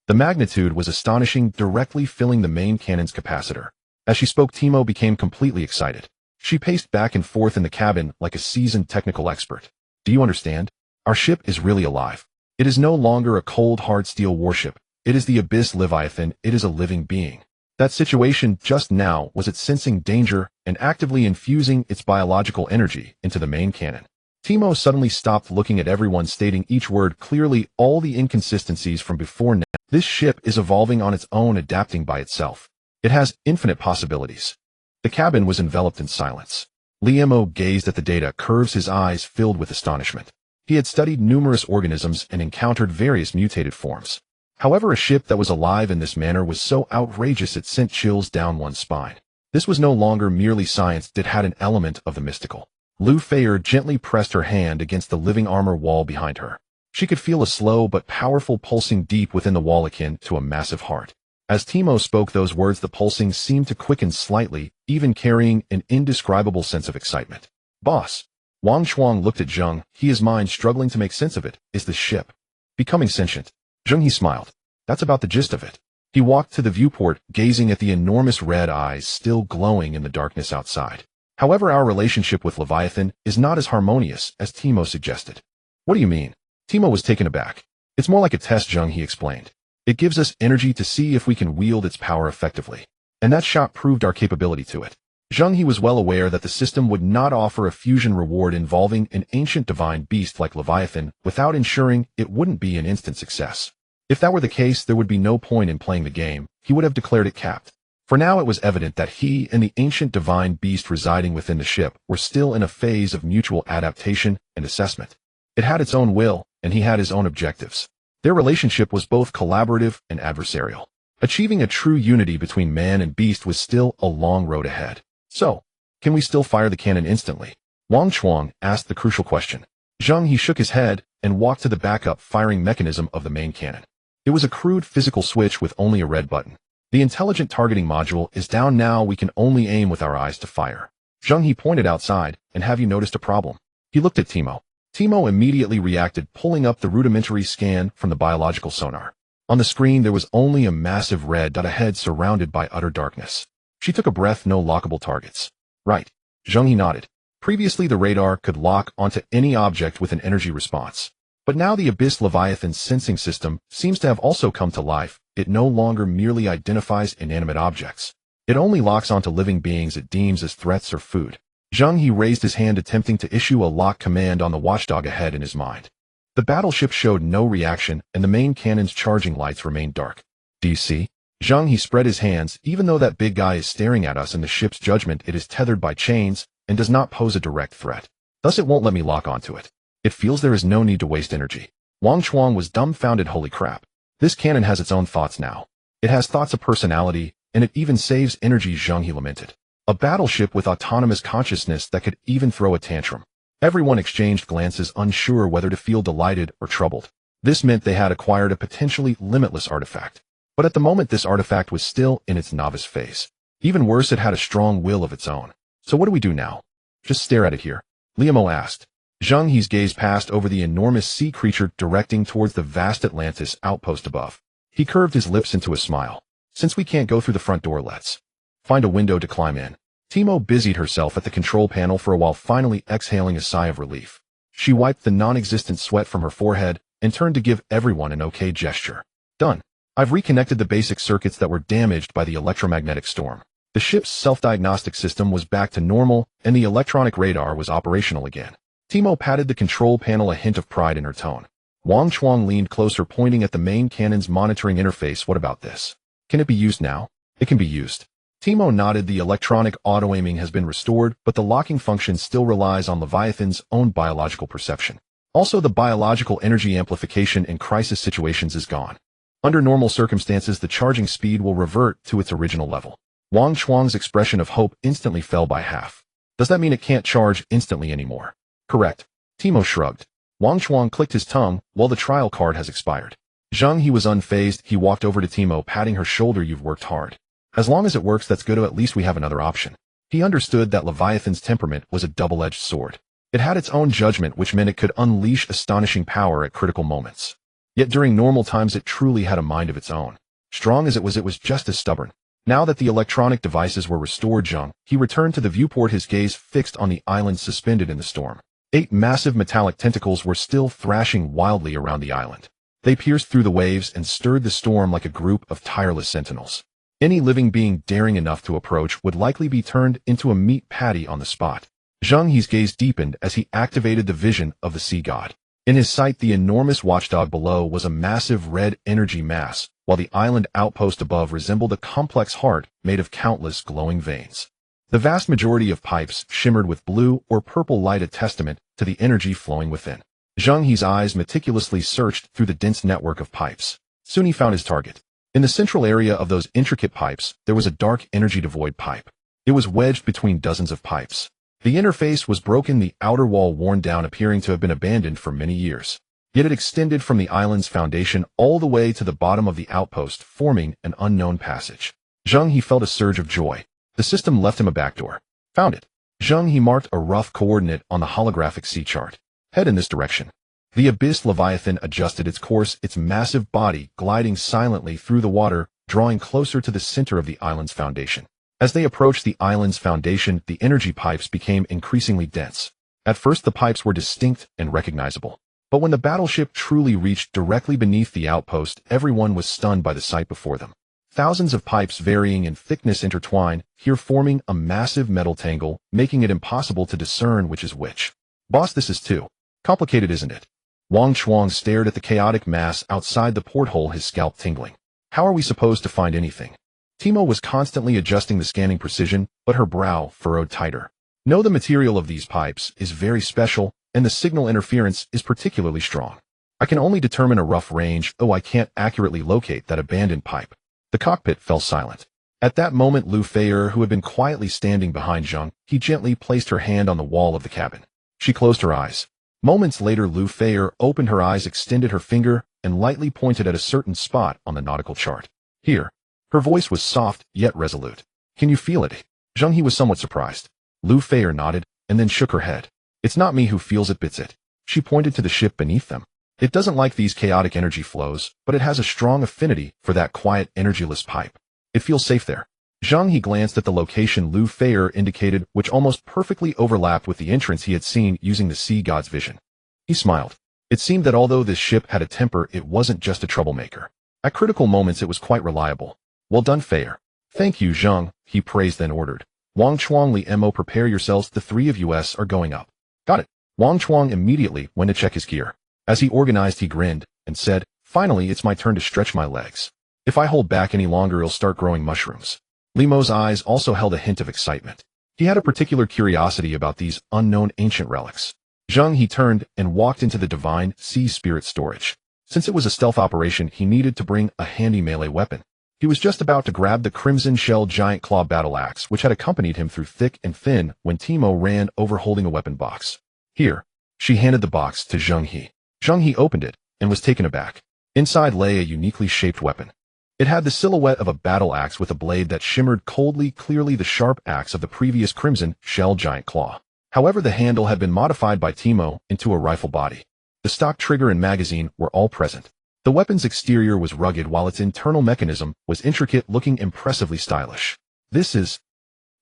The magnitude was astonishing, directly filling the main cannon's capacitor. As she spoke, Timo became completely excited. She paced back and forth in the cabin like a seasoned technical expert. Do you understand? Our ship is really alive. It is no longer a cold, hard steel warship. It is the Abyss Leviathan. It is a living being. That situation just now was it sensing danger and actively infusing its biological energy into the main cannon. Timo suddenly stopped looking at everyone, stating each word clearly, all the inconsistencies from before now. This ship is evolving on its own, adapting by itself. It has infinite possibilities. The cabin was enveloped in silence. Liemo gazed at the data curves, his eyes filled with astonishment. He had studied numerous organisms and encountered various mutated forms. However, a ship that was alive in this manner was so outrageous it sent chills down one's spine. This was no longer merely science, it had an element of the mystical. Lu Feier gently pressed her hand against the living armor wall behind her. She could feel a slow but powerful pulsing deep within the wall, akin to a massive heart. As Timo spoke those words, the pulsing seemed to quicken slightly, even carrying an indescribable sense of excitement. Boss. Wang Chuang looked at Zheng He, his mind struggling to make sense of it. Is the ship becoming sentient? Zheng He smiled. That's about the gist of it. He walked to the viewport, gazing at the enormous red eyes still glowing in the darkness outside. However, our relationship with Leviathan is not as harmonious as Timo suggested. What do you mean? Timo was taken aback. It's more like a test, Zheng He explained. It gives us energy to see if we can wield its power effectively. And that shot proved our capability to it. Zheng He was well aware that the system would not offer a fusion reward involving an ancient divine beast like Leviathan without ensuring it wouldn't be an instant success. If that were the case, there would be no point in playing the game. He would have declared it capped. For now it was evident that he and the ancient divine beast residing within the ship were still in a phase of mutual adaptation and assessment. It had its own will, and he had his own objectives. Their relationship was both collaborative and adversarial. Achieving a true unity between man and beast was still a long road ahead. So, can we still fire the cannon instantly? Wang Chuang asked the crucial question. Zheng He shook his head and walked to the backup firing mechanism of the main cannon. It was a crude physical switch with only a red button. The intelligent targeting module is down now. We can only aim with our eyes to fire. Zheng He pointed outside. And have you noticed a problem? He looked at Timo. Timo immediately reacted, pulling up the rudimentary scan from the biological sonar. On the screen there was only a massive red dot ahead, surrounded by utter darkness. She took a breath. No lockable targets. Right. Zheng He nodded. Previously the radar could lock onto any object with an energy response. But now the Abyss Leviathan's sensing system seems to have also come to life. It no longer merely identifies inanimate objects. It only locks onto living beings it deems as threats or food. Zheng He raised his hand, attempting to issue a lock command on the watchdog ahead in his mind. The battleship showed no reaction, and the main cannon's charging lights remained dark. Do you see? Zheng He spread his hands. Even though that big guy is staring at us in the ship's judgment, it is tethered by chains and does not pose a direct threat. Thus it won't let me lock onto it. It feels there is no need to waste energy. Wang Chuang was dumbfounded. Holy crap. This cannon has its own thoughts now. It has thoughts of personality, and it even saves energy, Zheng He lamented. A battleship with autonomous consciousness that could even throw a tantrum. Everyone exchanged glances, unsure whether to feel delighted or troubled. This meant they had acquired a potentially limitless artifact. But at the moment this artifact was still in its novice phase. Even worse, it had a strong will of its own. So what do we do now? Just stare at it here? Liemo asked. Zheng He's gaze passed over the enormous sea creature, directing towards the vast Atlantis outpost above. He curved his lips into a smile. Since we can't go through the front door, let's find a window to climb in. Timo busied herself at the control panel for a while, finally exhaling a sigh of relief. She wiped the non-existent sweat from her forehead and turned to give everyone an okay gesture. Done. I've reconnected the basic circuits that were damaged by the electromagnetic storm. The ship's self-diagnostic system was back to normal, and the electronic radar was operational again. Timo patted the control panel, a hint of pride in her tone. Wang Chuang leaned closer, pointing at the main cannon's monitoring interface. What about this? Can it be used now? It can be used. Timo nodded. The electronic auto-aiming has been restored, but the locking function still relies on Leviathan's own biological perception. Also, the biological energy amplification in crisis situations is gone. Under normal circumstances, the charging speed will revert to its original level. Wang Chuang's expression of hope instantly fell by half. Does that mean it can't charge instantly anymore? Correct. Timo shrugged. Wang Chuang clicked his tongue. Well, the trial card has expired. Zheng He was unfazed. He walked over to Timo, patting her shoulder. You've worked hard. As long as it works, that's good. At least we have another option. He understood that Leviathan's temperament was a double-edged sword. It had its own judgment, which meant it could unleash astonishing power at critical moments. Yet during normal times, it truly had a mind of its own. Strong as it was just as stubborn. Now that the electronic devices were restored, Zheng He returned to the viewport, his gaze fixed on the island suspended in the storm. 8 massive metallic tentacles were still thrashing wildly around the island. They pierced through the waves and stirred the storm like a group of tireless sentinels. Any living being daring enough to approach would likely be turned into a meat patty on the spot. Zheng He's gaze deepened as he activated the vision of the sea god. In his sight, the enormous watchdog below was a massive red energy mass, while the island outpost above resembled a complex heart made of countless glowing veins. The vast majority of pipes shimmered with blue or purple light, a testament to the energy flowing within. Zheng He's eyes meticulously searched through the dense network of pipes. Soon he found his target. In the central area of those intricate pipes, there was a dark energy-devoid pipe. It was wedged between dozens of pipes. The interface was broken, the outer wall worn down, appearing to have been abandoned for many years. Yet it extended from the island's foundation all the way to the bottom of the outpost, forming an unknown passage. Zheng He felt a surge of joy. The system left him a backdoor. Found it. Zheng He marked a rough coordinate on the holographic sea chart. Head in this direction. The abyss Leviathan adjusted its course, its massive body gliding silently through the water, drawing closer to the center of the island's foundation. As they approached the island's foundation, the energy pipes became increasingly dense. At first, the pipes were distinct and recognizable. But when the battleship truly reached directly beneath the outpost, everyone was stunned by the sight before them. Thousands of pipes varying in thickness intertwined, here forming a massive metal tangle, making it impossible to discern which is which. Boss, this is too complicated, isn't it? Wang Chuang stared at the chaotic mass outside the porthole, his scalp tingling. How are we supposed to find anything? Timo was constantly adjusting the scanning precision, but her brow furrowed tighter. No, the material of these pipes is very special, and the signal interference is particularly strong. I can only determine a rough range. Oh, I can't accurately locate that abandoned pipe. The cockpit fell silent. At that moment, Lu Feier, who had been quietly standing behind Zheng He, gently placed her hand on the wall of the cabin. She closed her eyes. Moments later, Lu Feier opened her eyes, extended her finger, and lightly pointed at a certain spot on the nautical chart. Here. Her voice was soft, yet resolute. Can you feel it? Zheng He was somewhat surprised. Lu Feier nodded, and then shook her head. It's not me who feels it, bits it. She pointed to the ship beneath them. It doesn't like these chaotic energy flows, but it has a strong affinity for that quiet, energyless pipe. It feels safe there. Zheng He glanced at the location Lu Feier indicated, which almost perfectly overlapped with the entrance he had seen using the sea god's vision. He smiled. It seemed that although this ship had a temper, it wasn't just a troublemaker. At critical moments, it was quite reliable. Well done, Feier. Thank you, Zheng He praised, then ordered. Wang Chuang, Li Mo, prepare yourselves. The 3 of us are going up. Got it. Wang Chuang immediately went to check his gear. As he organized, he grinned and said, finally, it's my turn to stretch my legs. If I hold back any longer, it'll start growing mushrooms. Li Mo's eyes also held a hint of excitement. He had a particular curiosity about these unknown ancient relics. Zheng He turned and walked into the divine sea spirit storage. Since it was a stealth operation, he needed to bring a handy melee weapon. He was just about to grab the crimson shell giant claw battle axe, which had accompanied him through thick and thin, when Timo ran over holding a weapon box. Here. She handed the box to Zheng He. Zheng He opened it and was taken aback. Inside lay a uniquely shaped weapon. It had the silhouette of a battle axe with a blade that shimmered coldly, clearly the sharp axe of the previous crimson shell giant claw. However, the handle had been modified by Timo into a rifle body. The stock trigger and magazine were all present. The weapon's exterior was rugged while its internal mechanism was intricate, looking impressively stylish. This is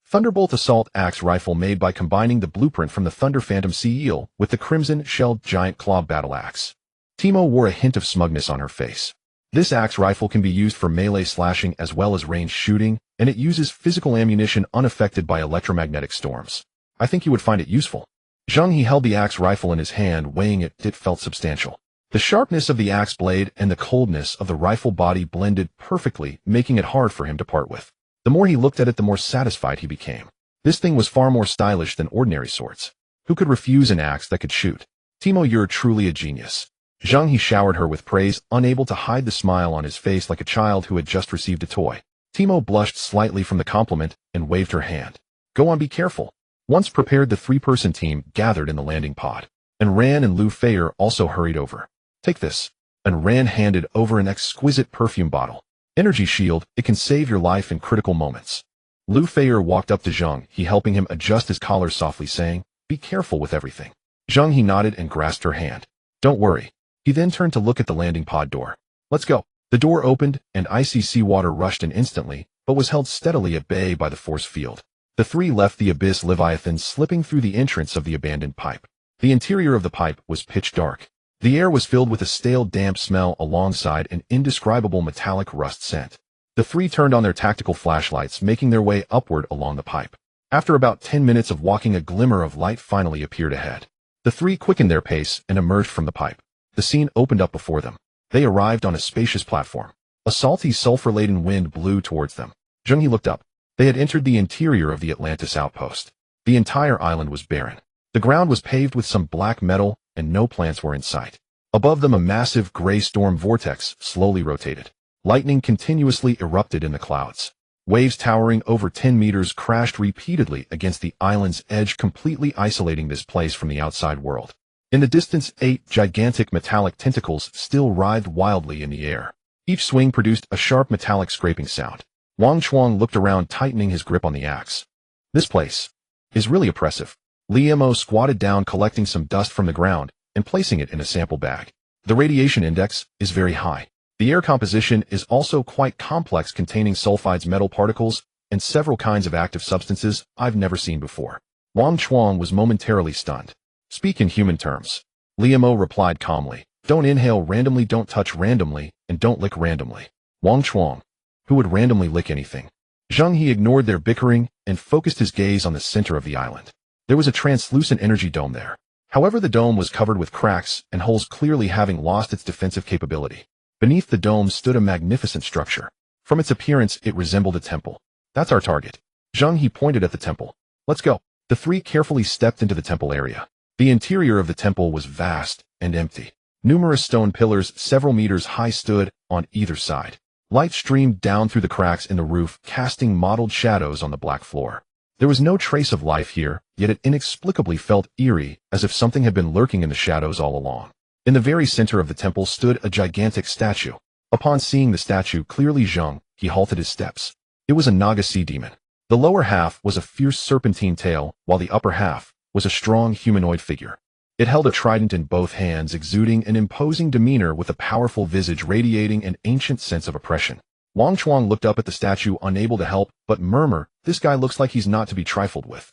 Thunderbolt Assault Axe Rifle, made by combining the blueprint from the Thunder Phantom Sea Eel with the Crimson Shelled Giant Claw Battle Axe. Timo wore a hint of smugness on her face. This axe rifle can be used for melee slashing as well as ranged shooting, and it uses physical ammunition unaffected by electromagnetic storms. I think you would find it useful. Zheng He held the axe rifle in his hand, weighing it. It felt substantial. The sharpness of the axe blade and the coldness of the rifle body blended perfectly, making it hard for him to part with. The more he looked at it, the more satisfied he became. This thing was far more stylish than ordinary swords. Who could refuse an axe that could shoot? Timo, you're truly a genius. Zheng He showered her with praise, unable to hide the smile on his face like a child who had just received a toy. Timo blushed slightly from the compliment and waved her hand. Go on, be careful. Once prepared, the three-person team gathered in the landing pod. And Ran and Lu Feier also hurried over. Take this. And Ran handed over an exquisite perfume bottle. Energy shield, it can save your life in critical moments. Lu Feier walked up to Zheng He, helping him adjust his collar softly, saying, be careful with everything. Zheng He nodded and grasped her hand. Don't worry. He then turned to look at the landing pod door. Let's go. The door opened, and icy seawater rushed in instantly, but was held steadily at bay by the force field. The three left the abyss Leviathan, slipping through the entrance of the abandoned pipe. The interior of the pipe was pitch dark. The air was filled with a stale, damp smell alongside an indescribable metallic rust scent. The three turned on their tactical flashlights, making their way upward along the pipe. After about 10 minutes of walking, a glimmer of light finally appeared ahead. The three quickened their pace and emerged from the pipe. The scene opened up before them. They arrived on a spacious platform. A salty, sulfur-laden wind blew towards them. Zheng He looked up. They had entered the interior of the Atlantis outpost. The entire island was barren. The ground was paved with some black metal, and no plants were in sight. Above them, a massive gray storm vortex slowly rotated. Lightning continuously erupted in the clouds. Waves towering over 10 meters crashed repeatedly against the island's edge, completely isolating this place from the outside world. In the distance, 8 gigantic metallic tentacles still writhed wildly in the air. Each swing produced a sharp metallic scraping sound. Wang Chuang looked around, tightening his grip on the axe. This place is really oppressive. Li Mo squatted down, collecting some dust from the ground and placing it in a sample bag. The radiation index is very high. The air composition is also quite complex, containing sulfides, metal particles, and several kinds of active substances I've never seen before. Wang Chuang was momentarily stunned. Speak in human terms. Li Mo replied calmly. Don't inhale randomly, don't touch randomly, and don't lick randomly. Wang Chuang. Who would randomly lick anything? Zheng He ignored their bickering and focused his gaze on the center of the island. There was a translucent energy dome there. However, the dome was covered with cracks and holes, clearly having lost its defensive capability. Beneath the dome stood a magnificent structure. From its appearance, it resembled a temple. That's our target. Zheng He pointed at the temple. Let's go. The three carefully stepped into the temple area. The interior of the temple was vast and empty. Numerous stone pillars several meters high stood on either side. Light streamed down through the cracks in the roof, casting mottled shadows on the black floor. There was no trace of life here, yet it inexplicably felt eerie, as if something had been lurking in the shadows all along. In the very center of the temple stood a gigantic statue. Upon seeing the statue clearly, Zheng He halted his steps. It was a Naga sea demon. The lower half was a fierce serpentine tail, while the upper half was a strong humanoid figure. It held a trident in both hands, exuding an imposing demeanor with a powerful visage radiating an ancient sense of oppression. Wang Chuang looked up at the statue, unable to help but murmur, this guy looks like he's not to be trifled with.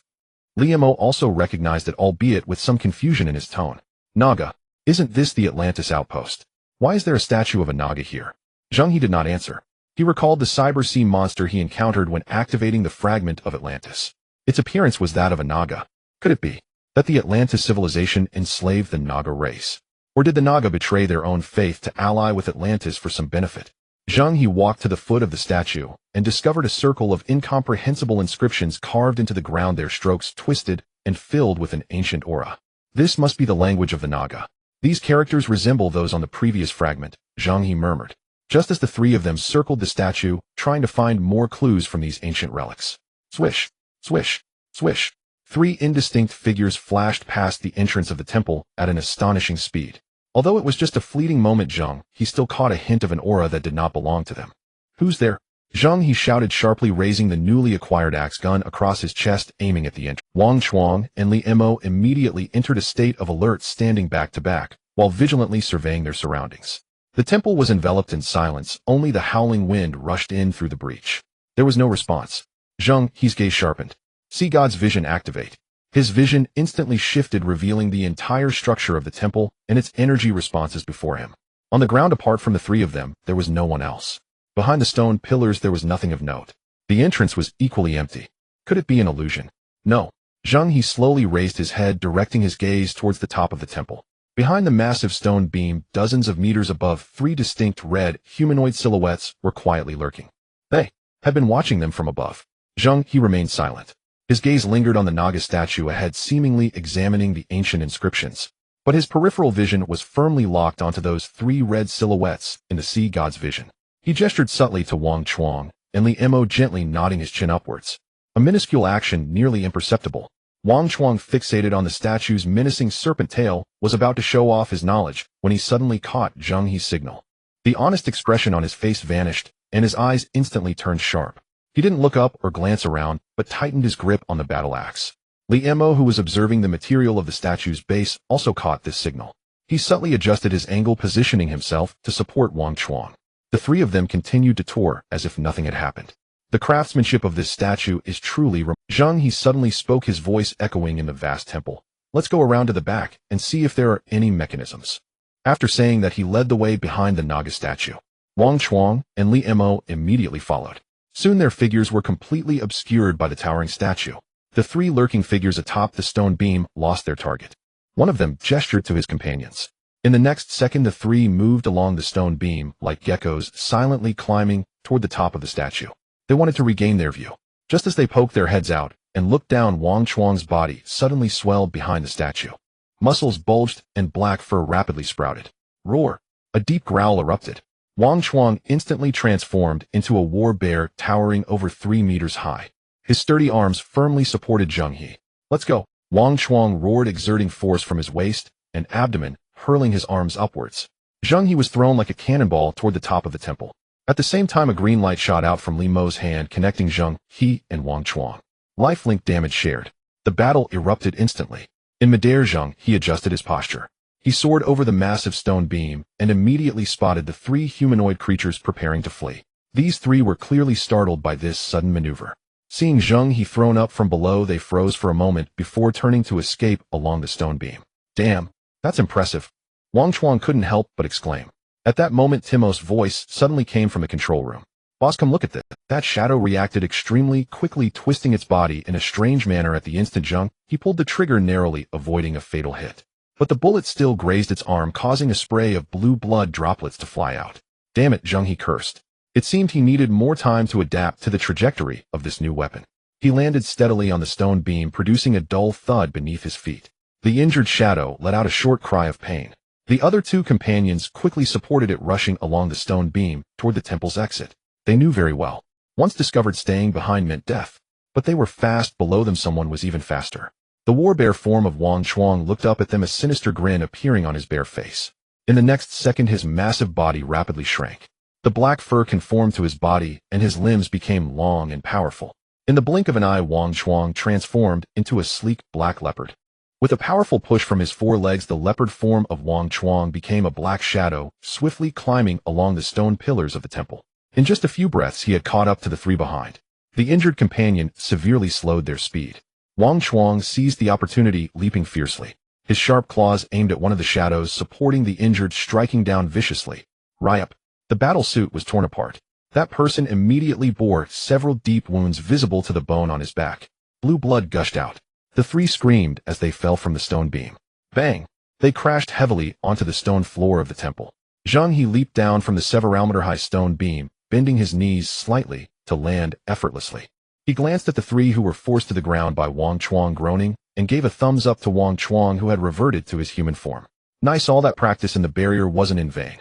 Li Mo also recognized it, albeit with some confusion in his tone. Naga, isn't this the Atlantis outpost? Why is there a statue of a Naga here? Zheng He did not answer. He recalled the cyber sea monster he encountered when activating the fragment of Atlantis. Its appearance was that of a Naga. Could it be that the Atlantis civilization enslaved the Naga race? Or did the Naga betray their own faith to ally with Atlantis for some benefit? Zheng He walked to the foot of the statue and discovered a circle of incomprehensible inscriptions carved into the ground, their strokes twisted and filled with an ancient aura. This must be the language of the Naga. These characters resemble those on the previous fragment, Zheng He murmured, just as the three of them circled the statue, trying to find more clues from these ancient relics. Swish, swish, swish. 3 indistinct figures flashed past the entrance of the temple at an astonishing speed. Although it was just a fleeting moment, Zheng He still caught a hint of an aura that did not belong to them. Who's there? Zheng He shouted sharply, raising the newly acquired axe gun across his chest, aiming at the entrance. Wang Chuang and Li Mo immediately entered a state of alert, standing back to back, while vigilantly surveying their surroundings. The temple was enveloped in silence, only the howling wind rushed in through the breach. There was no response. Zheng He's gaze sharpened. See God's vision activate. His vision instantly shifted, revealing the entire structure of the temple and its energy responses before him. On the ground, apart from the three of them, there was no one else. Behind the stone pillars there was nothing of note. The entrance was equally empty. Could it be an illusion? No. Zheng He slowly raised his head, directing his gaze towards the top of the temple. Behind the massive stone beam, dozens of meters above, three distinct red, humanoid silhouettes were quietly lurking. They had been watching them from above. Zheng He remained silent. His gaze lingered on the Naga statue ahead, seemingly examining the ancient inscriptions. But his peripheral vision was firmly locked onto those three red silhouettes in the sea god's vision. He gestured subtly to Wang Chuang, and Li Mo gently nodding his chin upwards. A minuscule action nearly imperceptible. Wang Chuang, fixated on the statue's menacing serpent tail, was about to show off his knowledge when he suddenly caught Zheng He's signal. The honest expression on his face vanished, and his eyes instantly turned sharp. He didn't look up or glance around, but tightened his grip on the battle axe. Li Mo, who was observing the material of the statue's base, also caught this signal. He subtly adjusted his angle, positioning himself to support Wang Chuang. The three of them continued to tour as if nothing had happened. The craftsmanship of this statue is truly Zheng He suddenly spoke, his voice echoing in the vast temple. Let's go around to the back and see if there are any mechanisms. After saying that, he led the way behind the Naga statue. Wang Chuang and Li Mo immediately followed. Soon their figures were completely obscured by the towering statue. The three lurking figures atop the stone beam lost their target. One of them gestured to his companions. In the next second, the three moved along the stone beam like geckos, silently climbing toward the top of the statue. They wanted to regain their view. Just as they poked their heads out and looked down, Wang Chuang's body suddenly swelled behind the statue. Muscles bulged and black fur rapidly sprouted. Roar! A deep growl erupted. Wang Chuang instantly transformed into a war bear towering over 3 meters high. His sturdy arms firmly supported Zheng He. Let's go! Wang Chuang roared, exerting force from his waist and abdomen, hurling his arms upwards. Zheng He was thrown like a cannonball toward the top of the temple. At the same time, a green light shot out from Li Mo's hand, connecting Zheng He and Wang Chuang. Lifelink damage shared. The battle erupted instantly. In midair, Zheng He adjusted his posture. He soared over the massive stone beam and immediately spotted the three humanoid creatures preparing to flee. These three were clearly startled by this sudden maneuver. Seeing Zheng He thrown up from below, they froze for a moment before turning to escape along the stone beam. Damn, that's impressive. Wang Chuang couldn't help but exclaim. At that moment, Timo's voice suddenly came from the control room. Boss, come look at this. That shadow reacted extremely quickly, twisting its body in a strange manner. At the instant, Zheng He pulled the trigger, narrowly avoiding a fatal hit. But the bullet still grazed its arm, causing a spray of blue blood droplets to fly out. Damn it, Zheng He cursed. It seemed he needed more time to adapt to the trajectory of this new weapon. He landed steadily on the stone beam, producing a dull thud beneath his feet. The injured shadow let out a short cry of pain. The other two companions quickly supported it, rushing along the stone beam toward the temple's exit. They knew very well. Once discovered, staying behind meant death. But they were fast. Below them, someone was even faster. The warbear form of Wang Chuang looked up at them, a sinister grin appearing on his bare face. In the next second, his massive body rapidly shrank. The black fur conformed to his body, and his limbs became long and powerful. In the blink of an eye, Wang Chuang transformed into a sleek black leopard. With a powerful push from his forelegs, the leopard form of Wang Chuang became a black shadow, swiftly climbing along the stone pillars of the temple. In just a few breaths, he had caught up to the three behind. The injured companion severely slowed their speed. Wang Chuang seized the opportunity, leaping fiercely. His sharp claws aimed at one of the shadows, supporting the injured, striking down viciously. Ryup! The battle suit was torn apart. That person immediately bore several deep wounds visible to the bone on his back. Blue blood gushed out. The three screamed as they fell from the stone beam. Bang! They crashed heavily onto the stone floor of the temple. Zheng He leaped down from the several-meter-high stone beam, bending his knees slightly to land effortlessly. He glanced at the three who were forced to the ground by Wang Chuang, groaning, and gave a thumbs up to Wang Chuang, who had reverted to his human form. Nice, all that practice in the barrier wasn't in vain.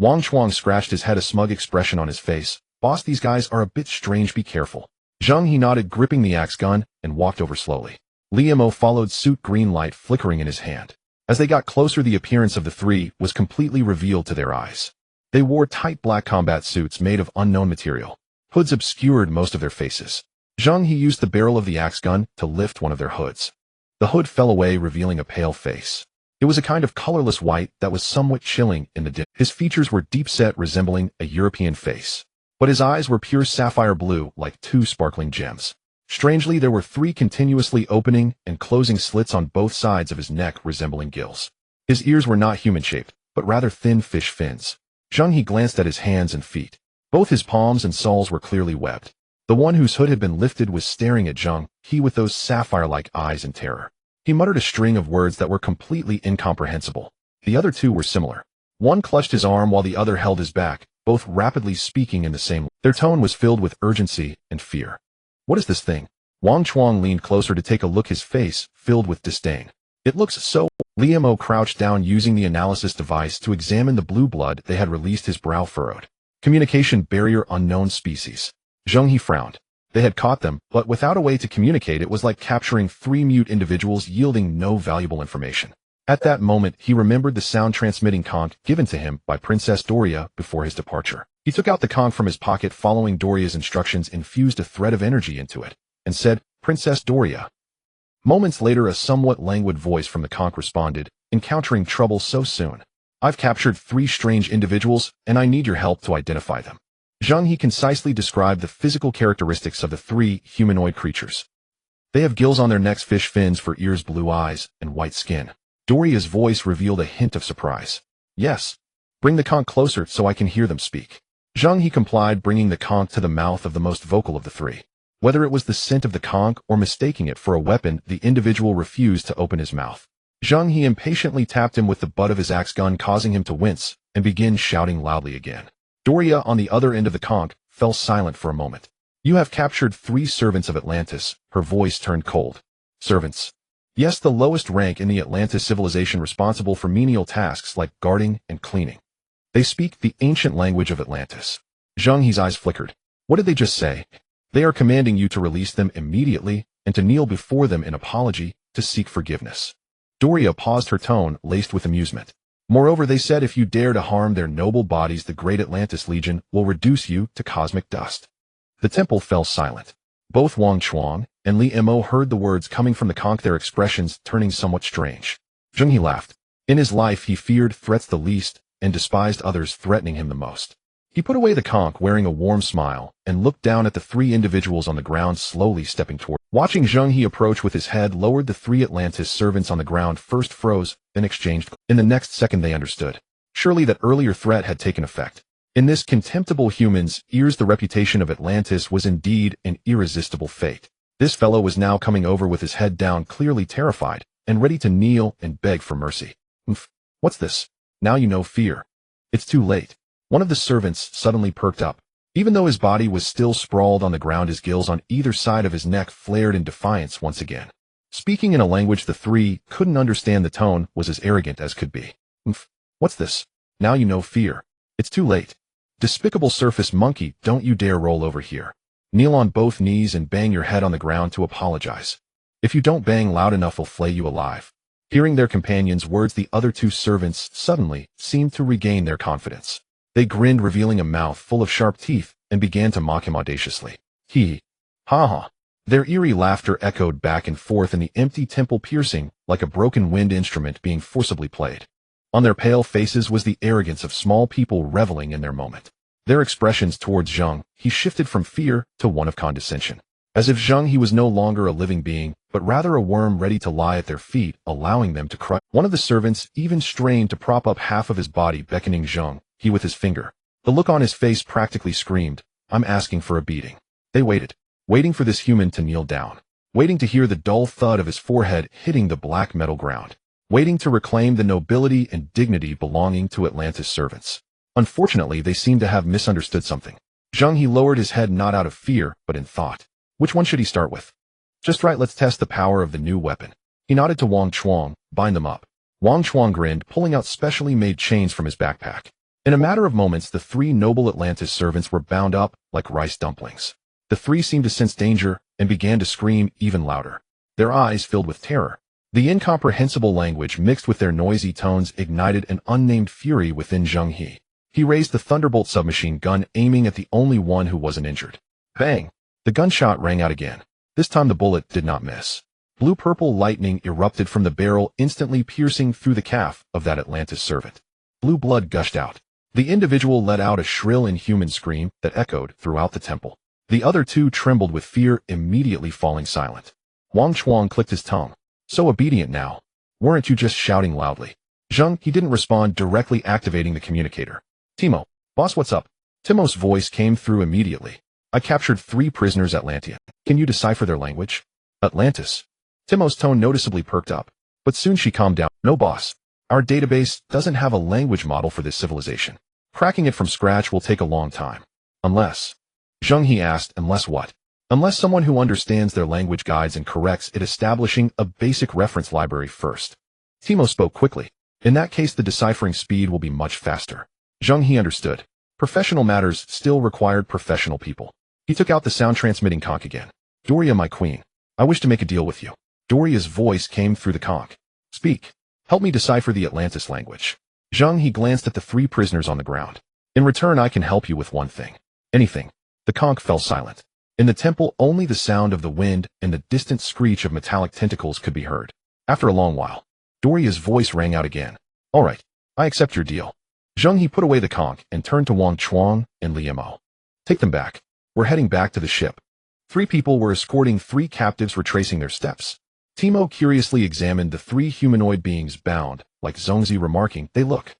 Wang Chuang scratched his head, a smug expression on his face. Boss, these guys are a bit strange, be careful. Zheng He nodded, gripping the axe gun, and walked over slowly. Li Mo followed suit, green light flickering in his hand. As they got closer, the appearance of the three was completely revealed to their eyes. They wore tight black combat suits made of unknown material. Hoods obscured most of their faces. Zheng He used the barrel of the axe gun to lift one of their hoods. The hood fell away, revealing a pale face. It was a kind of colorless white that was somewhat chilling in the dim. His features were deep-set, resembling a European face. But his eyes were pure sapphire blue, like two sparkling gems. Strangely, there were three continuously opening and closing slits on both sides of his neck, resembling gills. His ears were not human-shaped, but rather thin fish fins. Zheng He glanced at his hands and feet. Both his palms and soles were clearly webbed. The one whose hood had been lifted was staring at Zheng He with those sapphire-like eyes in terror. He muttered a string of words that were completely incomprehensible. The other two were similar. One clutched his arm while the other held his back, both rapidly speaking in the same. Their tone was filled with urgency and fear. What is this thing? Wang Chuang leaned closer to take a look, his face filled with disdain. It looks so. Li Mo crouched down using the analysis device to examine the blue blood they had released, his brow furrowed. Communication barrier, unknown species. Zheng He frowned. They had caught them, but without a way to communicate. It was like capturing 3 mute individuals yielding no valuable information. At that moment, he remembered the sound-transmitting conch given to him by Princess Doria before his departure. He took out the conch from his pocket, following Doria's instructions, infused a thread of energy into it, and said, "Princess Doria." Moments later, a somewhat languid voice from the conch responded, "Encountering trouble so soon. I've captured 3 strange individuals, and I need your help to identify them." Zheng He concisely described the physical characteristics of the 3 humanoid creatures. They have gills on their necks, fish fins for ears, blue eyes, and white skin. Doria's voice revealed a hint of surprise. "Yes. Bring the conch closer so I can hear them speak." Zheng He complied, bringing the conch to the mouth of the most vocal of the 3. Whether it was the scent of the conch or mistaking it for a weapon, the individual refused to open his mouth. Zheng He impatiently tapped him with the butt of his axe gun, causing him to wince, and begin shouting loudly again. Doria, on the other end of the conch, fell silent for a moment. "You have captured 3 servants of Atlantis." Her voice turned cold. "Servants?" "Yes, the lowest rank in the Atlantis civilization, responsible for menial tasks like guarding and cleaning. They speak the ancient language of Atlantis." Zheng He's eyes flickered. "What did they just say?" "They are commanding you to release them immediately and to kneel before them in apology, to seek forgiveness." Doria paused, her tone laced with amusement. "Moreover, they said if you dare to harm their noble bodies, the great Atlantis Legion will reduce you to cosmic dust." The temple fell silent. Both Wang Chuang and Li Mo heard the words coming from the conch, their expressions turning somewhat strange. Zheng He laughed. In his life, he feared threats the least and despised others threatening him the most. He put away the conch, wearing a warm smile, and looked down at the 3 individuals on the ground, slowly stepping toward. Watching Zheng He approach with his head lowered, the 3 Atlantis servants on the ground first froze, then exchanged. In the next second, they understood. Surely that earlier threat had taken effect. In this contemptible human's ears, the reputation of Atlantis was indeed an irresistible fate. This fellow was now coming over with his head down, clearly terrified, and ready to kneel and beg for mercy. What's this? Now you know fear. It's too late." One of the servants suddenly perked up. Even though his body was still sprawled on the ground, his gills on either side of his neck flared in defiance once again. Speaking in a language the 3 couldn't understand, the tone was as arrogant as could be. "What's this? Now you know fear. It's too late. Despicable surface monkey, don't you dare roll over here. Kneel on both knees and bang your head on the ground to apologize. If you don't bang loud enough, I'll flay you alive." Hearing their companion's words, the other 2 servants suddenly seemed to regain their confidence. They grinned, revealing a mouth full of sharp teeth, and began to mock him audaciously. "He! Ha ha!" Their eerie laughter echoed back and forth in the empty temple, piercing like a broken wind instrument being forcibly played. On their pale faces was the arrogance of small people reveling in their moment. Their expressions towards Zheng He shifted from fear to one of condescension. As if Zheng He was no longer a living being, but rather a worm ready to lie at their feet, allowing them to crush. One of the servants even strained to prop up half of his body, beckoning Zheng He with his finger. The look on his face practically screamed, "I'm asking for a beating." They waited, waiting for this human to kneel down, waiting to hear the dull thud of his forehead hitting the black metal ground, waiting to reclaim the nobility and dignity belonging to Atlantis servants. Unfortunately, they seemed to have misunderstood something. Zheng He lowered his head, not out of fear, but in thought. Which one should he start with? "Just right, let's test the power of the new weapon." He nodded to Wang Chuang, "Bind them up." Wang Chuang grinned, pulling out specially made chains from his backpack. In a matter of moments, the 3 noble Atlantis servants were bound up like rice dumplings. The 3 seemed to sense danger and began to scream even louder. Their eyes filled with terror. The incomprehensible language mixed with their noisy tones ignited an unnamed fury within Zheng He. He raised the Thunderbolt submachine gun, aiming at the only one who wasn't injured. Bang! The gunshot rang out again. This time the bullet did not miss. Blue-purple lightning erupted from the barrel, instantly piercing through the calf of that Atlantis servant. Blue blood gushed out. The individual let out a shrill, inhuman scream that echoed throughout the temple. The other 2 trembled with fear, immediately falling silent. Wang Chuang clicked his tongue. "So obedient now. Weren't you just shouting loudly?" Zheng He didn't respond, directly activating the communicator. "Timo, boss, what's up?" Timo's voice came through immediately. I captured 3 prisoners Atlantean. Can you decipher their language? Atlantis. Timo's tone noticeably perked up, but soon she calmed down. No, boss. Our database doesn't have a language model for this civilization. Cracking it from scratch will take a long time. Unless... Zheng He asked, unless what? Unless someone who understands their language guides and corrects it, establishing a basic reference library first. Timo spoke quickly. In that case, the deciphering speed will be much faster. Zheng He understood. Professional matters still required professional people. He took out the sound-transmitting conch again. Doria, my queen, I wish to make a deal with you. Doria's voice came through the conch. Speak. Help me decipher the Atlantis language. Zheng He glanced at the 3 prisoners on the ground. In return, I can help you with one thing. Anything. The conch fell silent. In the temple, only the sound of the wind and the distant screech of metallic tentacles could be heard. After a long while, Doria's voice rang out again. All right, I accept your deal. Zheng He put away the conch and turned to Wang Chuang and Liemo. Take them back. We're heading back to the ship. 3 people were escorting 3 captives retracing their steps. Timo curiously examined the 3 humanoid beings bound, like Zhongzi remarking, they look.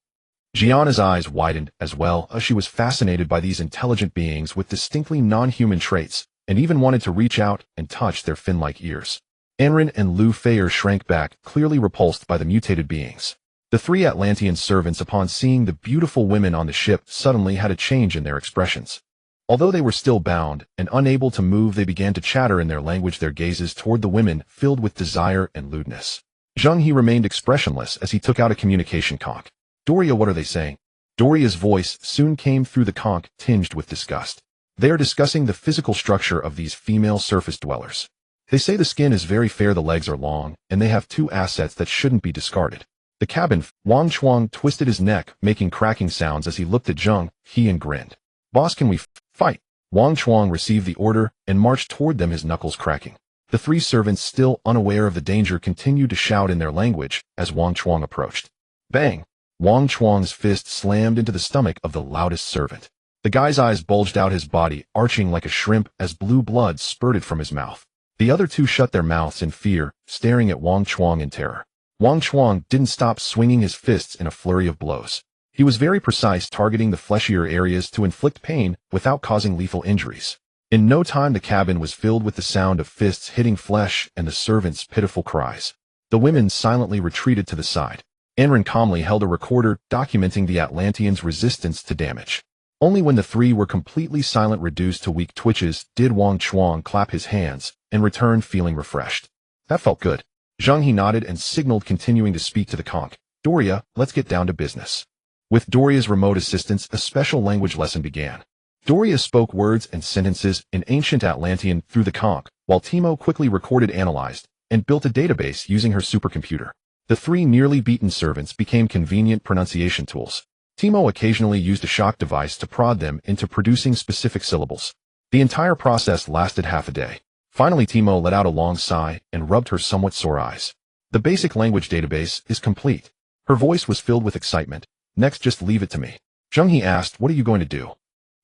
Gianna's eyes widened as well as she was fascinated by these intelligent beings with distinctly non-human traits, and even wanted to reach out and touch their fin-like ears. Anrin and Lu Feier shrank back, clearly repulsed by the mutated beings. The 3 Atlantean servants, upon seeing the beautiful women on the ship, suddenly had a change in their expressions. Although they were still bound and unable to move, they began to chatter in their language, their gazes toward the women filled with desire and lewdness. Zheng He remained expressionless as he took out a communication conch. Doria, what are they saying? Doria's voice soon came through the conch, tinged with disgust. They are discussing the physical structure of these female surface dwellers. They say the skin is very fair, the legs are long, and they have 2 assets that shouldn't be discarded. The cabin, Wang Chuang twisted his neck, making cracking sounds as he looked at Zheng He and grinned. Boss, can we fight? Wang Chuang received the order and marched toward them, his knuckles cracking. The 3 servants, still unaware of the danger, continued to shout in their language as Wang Chuang approached. Bang! Wang Chuang's fist slammed into the stomach of the loudest servant. The guy's eyes bulged out, his body arching like a shrimp as blue blood spurted from his mouth. The other 2 shut their mouths in fear, staring at Wang Chuang in terror. Wang Chuang didn't stop swinging his fists in a flurry of blows. He was very precise, targeting the fleshier areas to inflict pain without causing lethal injuries. In no time, the cabin was filled with the sound of fists hitting flesh and the servants' pitiful cries. The women silently retreated to the side. Anrin calmly held a recorder documenting the Atlanteans' resistance to damage. Only when the 3 were completely silent, reduced to weak twitches, did Wang Chuang clap his hands and return feeling refreshed. That felt good. Zheng He nodded and signaled, continuing to speak to the conch. Doria, let's get down to business. With Doria's remote assistance, a special language lesson began. Doria spoke words and sentences in ancient Atlantean through the conch, while Timo quickly recorded, analyzed, and built a database using her supercomputer. The 3 nearly beaten servants became convenient pronunciation tools. Timo occasionally used a shock device to prod them into producing specific syllables. The entire process lasted half a day. Finally, Timo let out a long sigh and rubbed her somewhat sore eyes. The basic language database is complete. Her voice was filled with excitement. Next, just leave it to me. Zheng He asked, what are you going to do?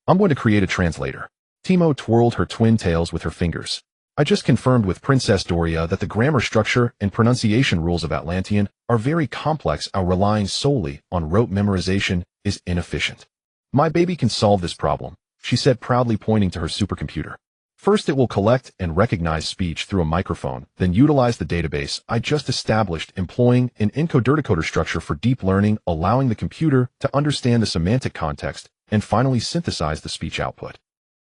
I'm going to create a translator. Timo twirled her twin tails with her fingers. I just confirmed with Princess Doria that the grammar structure and pronunciation rules of Atlantean are very complex. Our relying solely on rote memorization is inefficient. My baby can solve this problem, she said, proudly pointing to her supercomputer. First, it will collect and recognize speech through a microphone, then utilize the database I just established, employing an encoder-decoder structure for deep learning, allowing the computer to understand the semantic context, and finally synthesize the speech output.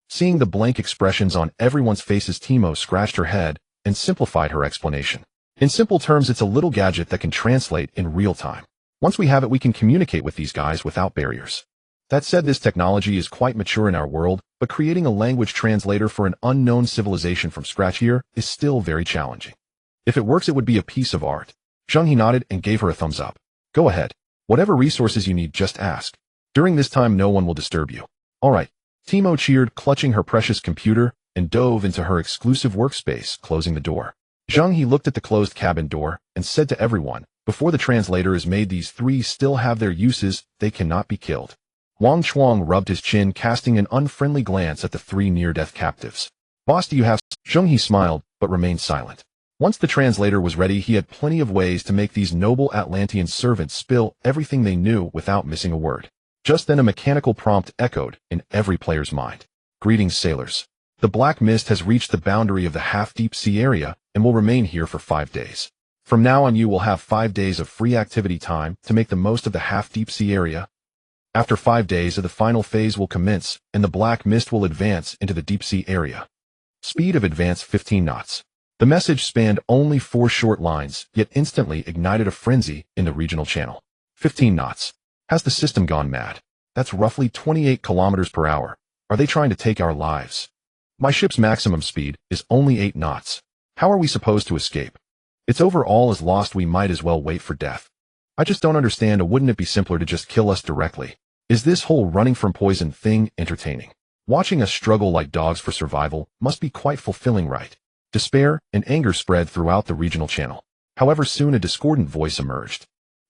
Seeing the blank expressions on everyone's faces, Timo scratched her head and simplified her explanation. In simple terms, it's a little gadget that can translate in real time. Once we have it, we can communicate with these guys without barriers. That said, this technology is quite mature in our world, but creating a language translator for an unknown civilization from scratch here is still very challenging. If it works, it would be a piece of art. Zheng He nodded and gave her a thumbs up. Go ahead. Whatever resources you need, just ask. During this time, no one will disturb you. All right. Timo cheered, clutching her precious computer, and dove into her exclusive workspace, closing the door. Zheng He looked at the closed cabin door and said to everyone, before the translator is made, these 3 still have their uses, they cannot be killed. Wang Chuang rubbed his chin, casting an unfriendly glance at the 3 near-death captives. Boss, do you have... Zheng He smiled, but remained silent. Once the translator was ready, he had plenty of ways to make these noble Atlantean servants spill everything they knew without missing a word. Just then a mechanical prompt echoed in every player's mind. Greetings, sailors. The black mist has reached the boundary of the half-deep sea area and will remain here for 5 days. From now on you will have 5 days of free activity time to make the most of the half-deep sea area. After 5 days the final phase will commence and the black mist will advance into the deep sea area. Speed of advance 15 knots. The message spanned only 4 short lines, yet instantly ignited a frenzy in the regional channel. 15 knots. Has the system gone mad? That's roughly 28 kilometers per hour. Are they trying to take our lives? My ship's maximum speed is only 8 knots. How are we supposed to escape? It's over, all is lost, we might as well wait for death. I just don't understand, wouldn't it be simpler to just kill us directly? Is this whole running from poison thing entertaining? Watching us struggle like dogs for survival must be quite fulfilling, right? Despair and anger spread throughout the regional channel. However, soon a discordant voice emerged.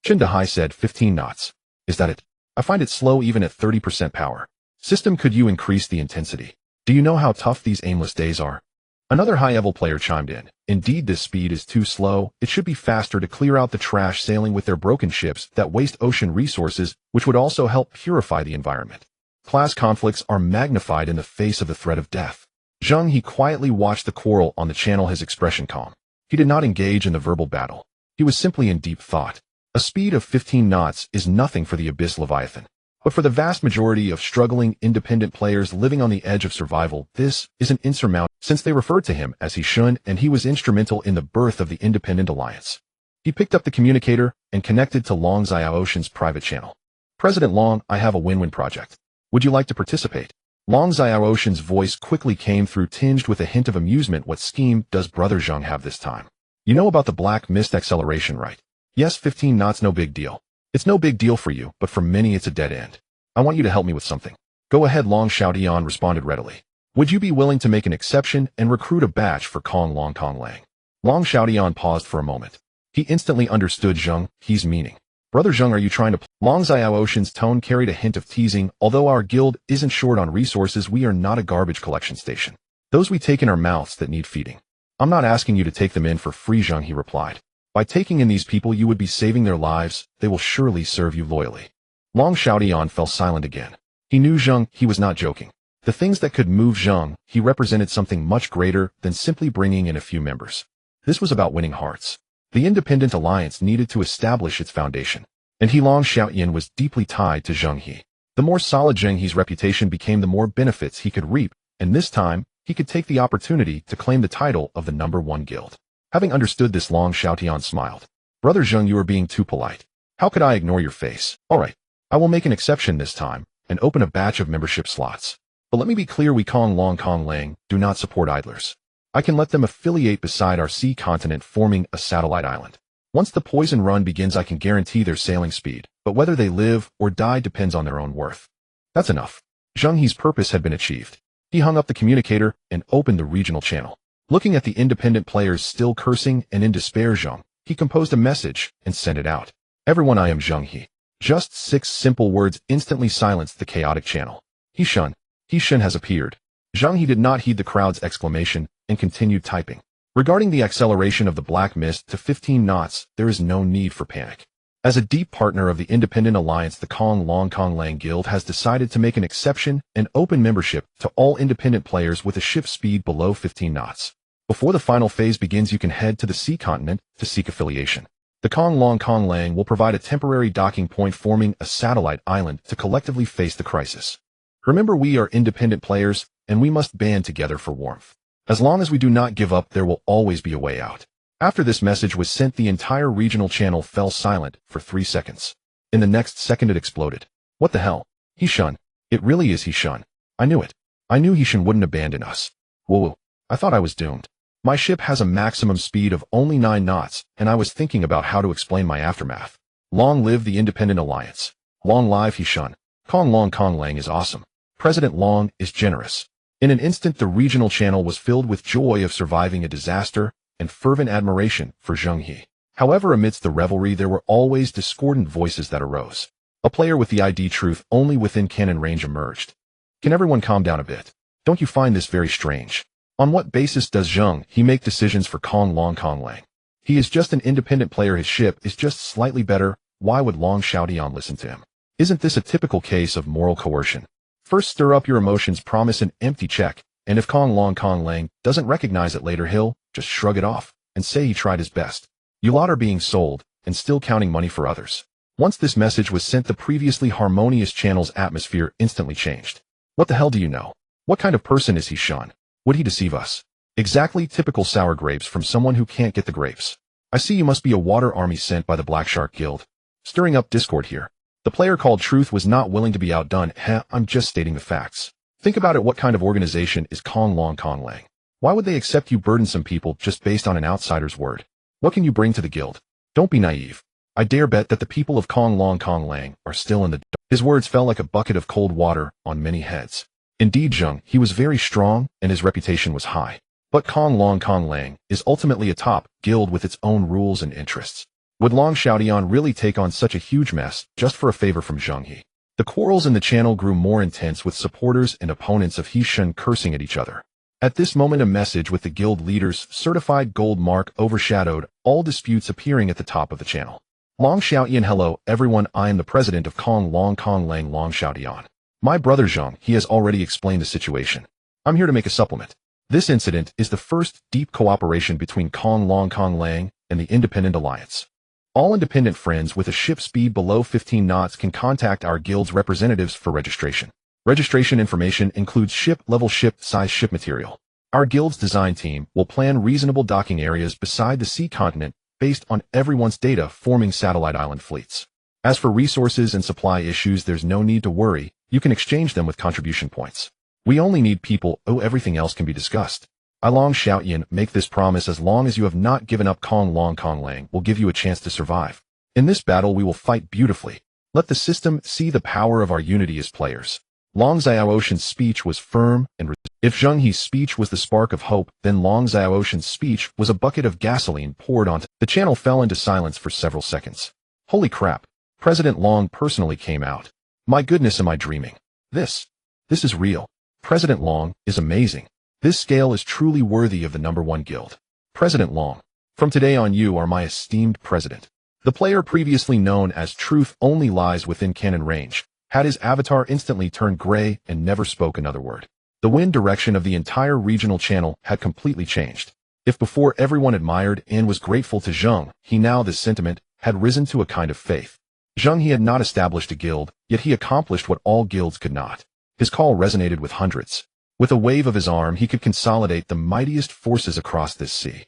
Zheng He said, 15 knots. Is that it? I find it slow even at 30% power. System, could you increase the intensity? Do you know how tough these aimless days are? Another high-level player chimed in. Indeed, this speed is too slow. It should be faster to clear out the trash sailing with their broken ships that waste ocean resources, which would also help purify the environment. Class conflicts are magnified in the face of the threat of death. Zheng He quietly watched the quarrel on the channel, his expression calm. He did not engage in the verbal battle. He was simply in deep thought. A speed of 15 knots is nothing for the Abyss Leviathan. But for the vast majority of struggling independent players living on the edge of survival, this is an insurmountable, since they referred to him as He Shun and he was instrumental in the birth of the Independent Alliance. He picked up the communicator and connected to Long Xiaoshan's private channel. President Long, I have a win-win project. Would you like to participate? Long Xiaoshan's voice quickly came through, tinged with a hint of amusement. What scheme does Brother Zheng have this time? You know about the black mist acceleration, right? Yes, 15 knots, no big deal. It's no big deal for you, but for many it's a dead end. I want you to help me with something. Go ahead, Long Xiaotian responded readily. Would you be willing to make an exception and recruit a batch for Kong Long Kong Lang? Long Xiaotian paused for a moment. He instantly understood Zheng He's meaning. Brother Zheng, are you trying to Long Xiaoshan's tone carried a hint of teasing. Although our guild isn't short on resources, we are not a garbage collection station. Those we take in our mouths that need feeding. I'm not asking you to take them in for free, Zheng He replied. By taking in these people you would be saving their lives. They will surely serve you loyally. Long Xiaotian fell silent again. He knew Zheng He was not joking. The things that could move Zheng He represented something much greater than simply bringing in a few members. This was about winning hearts. The Independent Alliance needed to establish its foundation, and He Long Xiaotian was deeply tied to Zheng He. The more solid Zheng He's reputation became, the more benefits he could reap, and this time, he could take the opportunity to claim the title of the #1 guild. Having understood this, Long Xiaotian smiled. Brother Zheng, you are being too polite. How could I ignore your face? All right, I will make an exception this time and open a batch of membership slots. But let me be clear, we Kong Long Kong Lang do not support idlers. I can let them affiliate beside our sea continent, forming a satellite island. Once the poison run begins, I can guarantee their sailing speed, but whether they live or die depends on their own worth. That's enough. Zheng He's purpose had been achieved. He hung up the communicator and opened the regional channel. Looking at the independent players still cursing and in despair, Zheng He composed a message and sent it out. Everyone, I am Zheng He. Just 6 simple words instantly silenced the chaotic channel. He Shun has appeared. Zheng He did not heed the crowd's exclamation and continued typing. Regarding the acceleration of the black mist to 15 knots, there is no need for panic. As a deep partner of the Independent Alliance, the Kong Long Kong Lang Guild has decided to make an exception and open membership to all independent players with a ship speed below 15 knots. Before the final phase begins, you can head to the sea continent to seek affiliation. The Kong Long Kong Lang will provide a temporary docking point, forming a satellite island to collectively face the crisis. Remember, we are independent players, and we must band together for warmth. As long as we do not give up, there will always be a way out. After this message was sent, the entire regional channel fell silent for 3 seconds. In the next second it exploded. What the hell? He Shun. It really is He Shun. I knew it. I knew He Shun wouldn't abandon us. Whoa, I thought I was doomed. My ship has a maximum speed of only 9 knots, and I was thinking about how to explain my aftermath. Long live the Independent Alliance. Long live He Shun. Kong Long Kong Lang is awesome. President Long is generous. In an instant, the regional channel was filled with joy of surviving a disaster and fervent admiration for Zheng He. However, amidst the revelry, there were always discordant voices that arose. A player with the ID Truth only within cannon range emerged. Can everyone calm down a bit? Don't you find this very strange? On what basis does Zheng He make decisions for Kong Long Kong Lang? He is just an independent player. His ship is just slightly better. Why would Long Xiaotian listen to him? Isn't this a typical case of moral coercion? First, stir up your emotions, promise an empty check, And if Kong Lang doesn't recognize it later, he'll just shrug it off and say he tried his best. You lot are being sold and still counting money for others. Once this message was sent, the previously harmonious channel's atmosphere instantly changed. What the hell do you know? What kind of person is he, Sean? Would he deceive us? Exactly, typical sour grapes from someone who can't get the grapes. I see you must be a water army sent by the Black Shark Guild. Stirring up discord here. The player called Truth was not willing to be outdone. I'm just stating the facts. Think about it, what kind of organization is Kong Lang? Why would they accept you burdensome people just based on an outsider's word? What can you bring to the guild? Don't be naive. I dare bet that the people of Kong Lang are still in the dark. His words fell like a bucket of cold water on many heads. Indeed, Zheng He was very strong and his reputation was high. But Kong Lang is ultimately a top guild with its own rules and interests. Would Long Xiaotian really take on such a huge mess just for a favor from Zheng He? The quarrels in the channel grew more intense, with supporters and opponents of He Shun cursing at each other. At this moment, a message with the guild leader's certified gold mark overshadowed all disputes, appearing at the top of the channel. Long Xiaotian: hello everyone, I am the president of Kong Lang, Long Xiaotian. My brother Zheng He has already explained the situation. I'm here to make a supplement. This incident is the first deep cooperation between Kong Lang and the Independent Alliance. All independent friends with a ship speed below 15 knots can contact our guild's representatives for registration. Registration information includes ship-level ship-size ship material. Our guild's design team will plan reasonable docking areas beside the sea continent based on everyone's data, forming satellite island fleets. As for resources and supply issues, there's no need to worry. You can exchange them with contribution points. We only need people. Everything else can be discussed. I, Long Xiaotian, make this promise: as long as you have not given up, Kong Lang will give you a chance to survive. In this battle, we will fight beautifully. Let the system see the power of our unity as players. Long Xiaotian's speech was firm and if Zheng He's speech was the spark of hope, then Long Xiaotian's speech was a bucket of gasoline poured onto. The channel fell into silence for several seconds. Holy crap! President Long personally came out. My goodness, am I dreaming? This is real. President Long is amazing. This scale is truly worthy of the #1 guild. President Long, from today on you are my esteemed president. The player, previously known as Truth only lies within cannon range, had his avatar instantly turned gray and never spoke another word. The wind direction of the entire regional channel had completely changed. If before everyone admired and was grateful to Zheng He, now this sentiment had risen to a kind of faith. Zheng He had not established a guild, yet he accomplished what all guilds could not. His call resonated with hundreds. With a wave of his arm, he could consolidate the mightiest forces across this sea.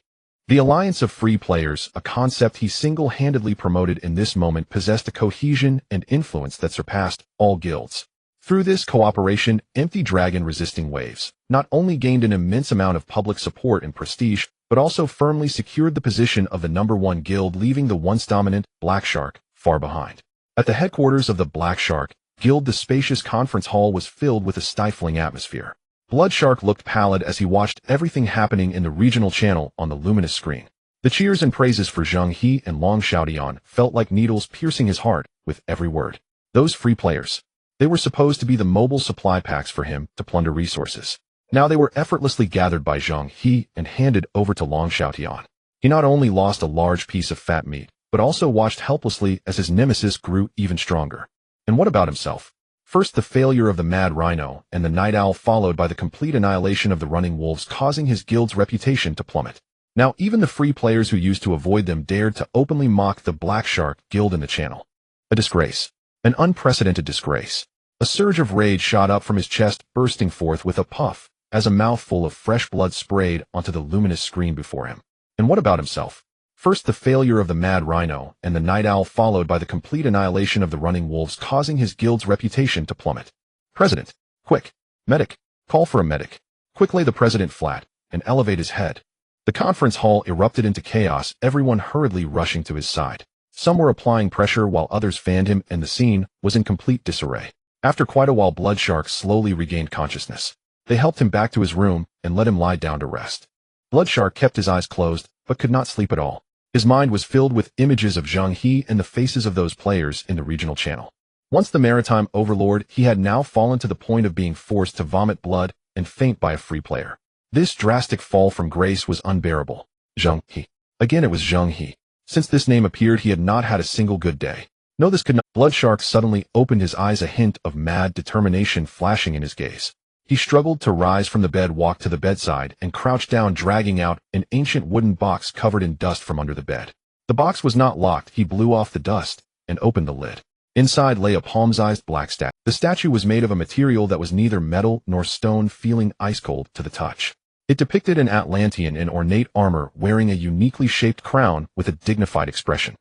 The alliance of free players, a concept he single-handedly promoted in this moment, possessed a cohesion and influence that surpassed all guilds. Through this cooperation, Empty Dragon Resisting Waves not only gained an immense amount of public support and prestige, but also firmly secured the position of the #1 guild, leaving the once dominant Black Shark far behind. At the headquarters of the Black Shark Guild, the spacious conference hall was filled with a stifling atmosphere. Blood Shark looked pallid as he watched everything happening in the regional channel on the luminous screen. The cheers and praises for Zheng He and Long Xiaotian felt like needles piercing his heart with every word. Those free players. They were supposed to be the mobile supply packs for him to plunder resources. Now they were effortlessly gathered by Zheng He and handed over to Long Xiaotian. He not only lost a large piece of fat meat, but also watched helplessly as his nemesis grew even stronger. And what about himself? First the failure of the Mad Rhino and the Night Owl, followed by the complete annihilation of the Running Wolves, causing his guild's reputation to plummet. Now even the free players who used to avoid them dared to openly mock the Black Shark Guild in the channel. A disgrace. An unprecedented disgrace. A surge of rage shot up from his chest, bursting forth with a puff, as a mouthful of fresh blood sprayed onto the luminous screen before him. And what about himself? First the failure of the Mad Rhino and the Night Owl, followed by the complete annihilation of the Running Wolves, causing his guild's reputation to plummet. President, quick, medic, call for a medic. Quick, lay the president flat and elevate his head. The conference hall erupted into chaos, everyone hurriedly rushing to his side. Some were applying pressure while others fanned him, and the scene was in complete disarray. After quite a while, Blood Shark slowly regained consciousness. They helped him back to his room and let him lie down to rest. Blood Shark kept his eyes closed, but could not sleep at all. His mind was filled with images of Zheng He and the faces of those players in the regional channel. Once the maritime overlord, he had now fallen to the point of being forced to vomit blood and faint by a free player. This drastic fall from grace was unbearable. Zheng He. Again it was Zheng He. Since this name appeared, he had not had a single good day. No, this could not. Blood Shark suddenly opened his eyes, a hint of mad determination flashing in his gaze. He struggled to rise from the bed, walked to the bedside, and crouched down, dragging out an ancient wooden box covered in dust from under the bed. The box was not locked. He blew off the dust and opened the lid. Inside lay a palm-sized black statue. The statue was made of a material that was neither metal nor stone, feeling ice-cold to the touch. It depicted an Atlantean in ornate armor wearing a uniquely shaped crown with a dignified expression.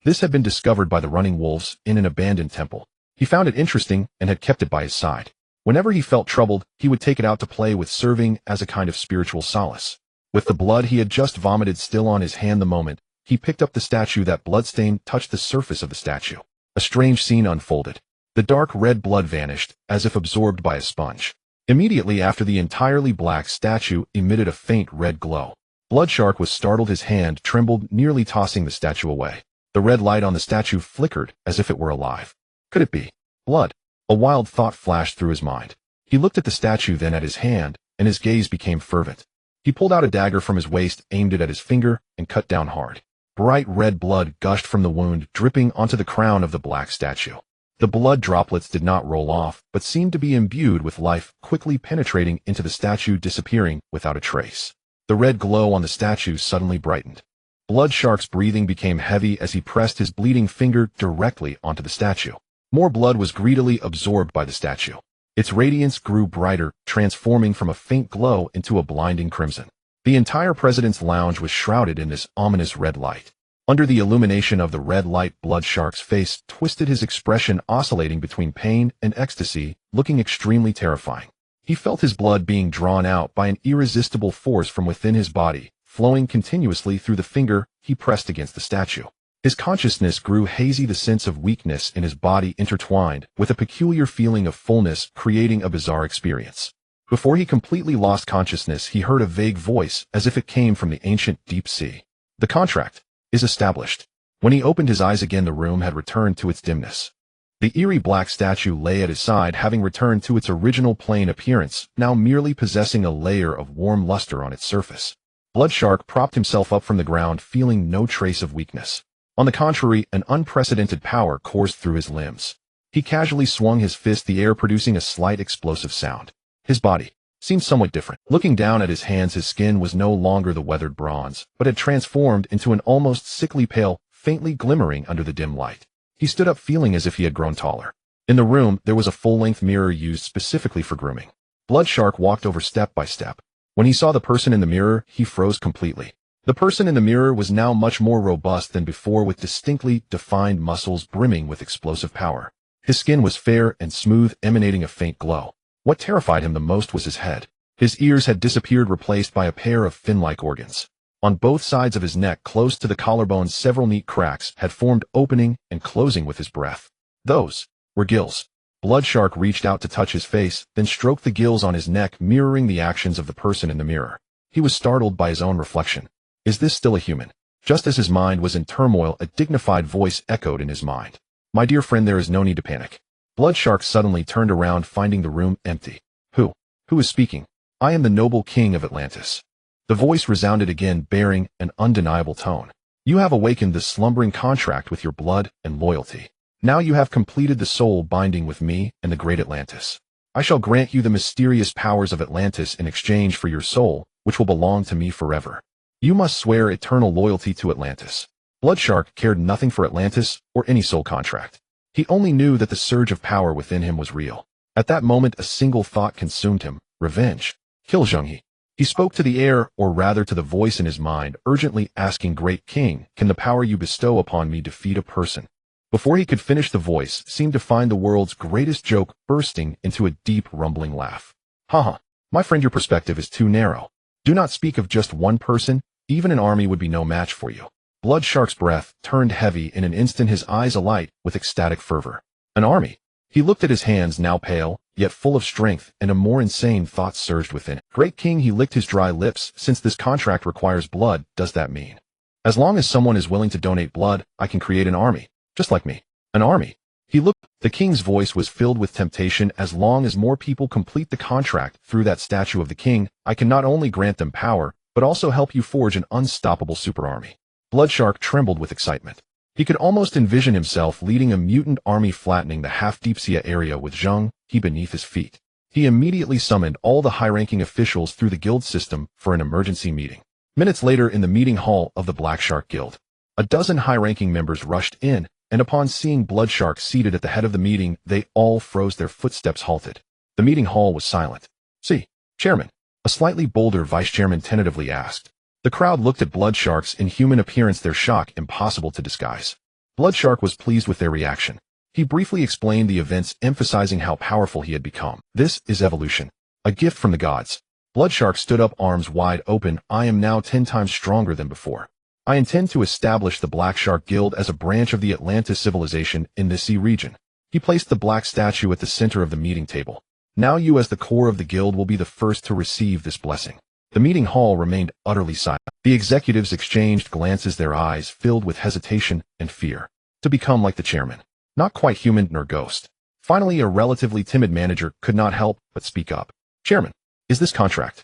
This had been discovered by the running wolves in an abandoned temple. He found it interesting and had kept it by his side. Whenever he felt troubled, he would take it out to play with, serving as a kind of spiritual solace. With the blood he had just vomited still on his hand the moment he picked up the statue, that bloodstain touched the surface of the statue. A strange scene unfolded. The dark red blood vanished, as if absorbed by a sponge. Immediately after, the entirely black statue emitted a faint red glow. Bloodshark was startled. His hand trembled, nearly tossing the statue away. The red light on the statue flickered as if it were alive. Could it be blood? A wild thought flashed through his mind. He looked at the statue, then at his hand, and his gaze became fervent. He pulled out a dagger from his waist, aimed it at his finger, and cut down hard. Bright red blood gushed from the wound, dripping onto the crown of the black statue. The blood droplets did not roll off, but seemed to be imbued with life, quickly penetrating into the statue, disappearing without a trace. The red glow on the statue suddenly brightened. Bloodshark's breathing became heavy as he pressed his bleeding finger directly onto the statue. More blood was greedily absorbed by the statue. Its radiance grew brighter, transforming from a faint glow into a blinding crimson. The entire president's lounge was shrouded in this ominous red light. Under the illumination of the red light, Bloodshark's face twisted, his expression oscillating between pain and ecstasy, looking extremely terrifying. He felt his blood being drawn out by an irresistible force from within his body, flowing continuously through the finger he pressed against the statue. His consciousness grew hazy, the sense of weakness in his body intertwined with a peculiar feeling of fullness, creating a bizarre experience. Before he completely lost consciousness, he heard a vague voice, as if it came from the ancient deep sea. The contract is established. When he opened his eyes again, the room had returned to its dimness. The eerie black statue lay at his side, having returned to its original plain appearance, now merely possessing a layer of warm luster on its surface. Bloodshark propped himself up from the ground, feeling no trace of weakness. On the contrary, an unprecedented power coursed through his limbs. He casually swung his fist, the air producing a slight explosive sound. His body seemed somewhat different. Looking down at his hands, his skin was no longer the weathered bronze, but had transformed into an almost sickly pale, faintly glimmering under the dim light. He stood up, feeling as if he had grown taller. In the room, there was a full-length mirror used specifically for grooming. Bloodshark walked over step by step. When he saw the person in the mirror, he froze completely. The person in the mirror was now much more robust than before, with distinctly defined muscles brimming with explosive power. His skin was fair and smooth, emanating a faint glow. What terrified him the most was his head. His ears had disappeared, replaced by a pair of fin-like organs. On both sides of his neck, close to the collarbone, several neat cracks had formed, opening and closing with his breath. Those were gills. Bloodshark reached out to touch his face, then stroked the gills on his neck, mirroring the actions of the person in the mirror. He was startled by his own reflection. Is this still a human? Just as his mind was in turmoil, a dignified voice echoed in his mind. My dear friend, there is no need to panic. Bloodshark suddenly turned around, finding the room empty. Who is speaking? I am the noble king of Atlantis. The voice resounded again, bearing an undeniable tone. You have awakened the slumbering contract with your blood and loyalty. Now you have completed the soul binding with me and the great Atlantis. I shall grant you the mysterious powers of Atlantis in exchange for your soul, which will belong to me forever. You must swear eternal loyalty to Atlantis. Bloodshark cared nothing for Atlantis or any soul contract. He only knew that the surge of power within him was real. At that moment, a single thought consumed him: revenge. Kill Zheng He. He spoke to the air, or rather to the voice in his mind, urgently asking, Great King, can the power you bestow upon me defeat a person? Before he could finish, the voice seemed to find the world's greatest joke, bursting into a deep, rumbling laugh. Haha, my friend, your perspective is too narrow. Do not speak of just one person. Even an army would be no match for you. Bloodshark's breath turned heavy in an instant, his eyes alight with ecstatic fervor. An army? He looked at his hands, now pale, yet full of strength, and a more insane thought surged within. Great King, he licked his dry lips. Since this contract requires blood, does that mean? As long as someone is willing to donate blood, I can create an army. Just like me. An army. He looked. The king's voice was filled with temptation. As long as more people complete the contract through that statue of the king, I can not only grant them power, but also help you forge an unstoppable super army. Bloodshark trembled with excitement. He could almost envision himself leading a mutant army, flattening the half-deep sea area with Zheng He beneath his feet. He immediately summoned all the high-ranking officials through the guild system for an emergency meeting. Minutes later, in the meeting hall of the Black Shark Guild, a dozen high-ranking members rushed in, and upon seeing Bloodshark seated at the head of the meeting, they all froze, their footsteps halted. The meeting hall was silent. "See, Chairman," a slightly bolder vice-chairman tentatively asked. The crowd looked at Bloodshark's inhuman appearance, their shock impossible to disguise. Bloodshark was pleased with their reaction. He briefly explained the events, emphasizing how powerful he had become. "This is evolution, a gift from the gods." Bloodshark stood up, arms wide open. "I am now 10 times stronger than before. I intend to establish the Black Shark Guild as a branch of the Atlantis civilization in this sea region." He placed the black statue at the center of the meeting table. "Now you, as the core of the guild, will be the first to receive this blessing." The meeting hall remained utterly silent. The executives exchanged glances, their eyes filled with hesitation and fear. To become like the chairman. Not quite human nor ghost. Finally, a relatively timid manager could not help but speak up. "Chairman, is this contract?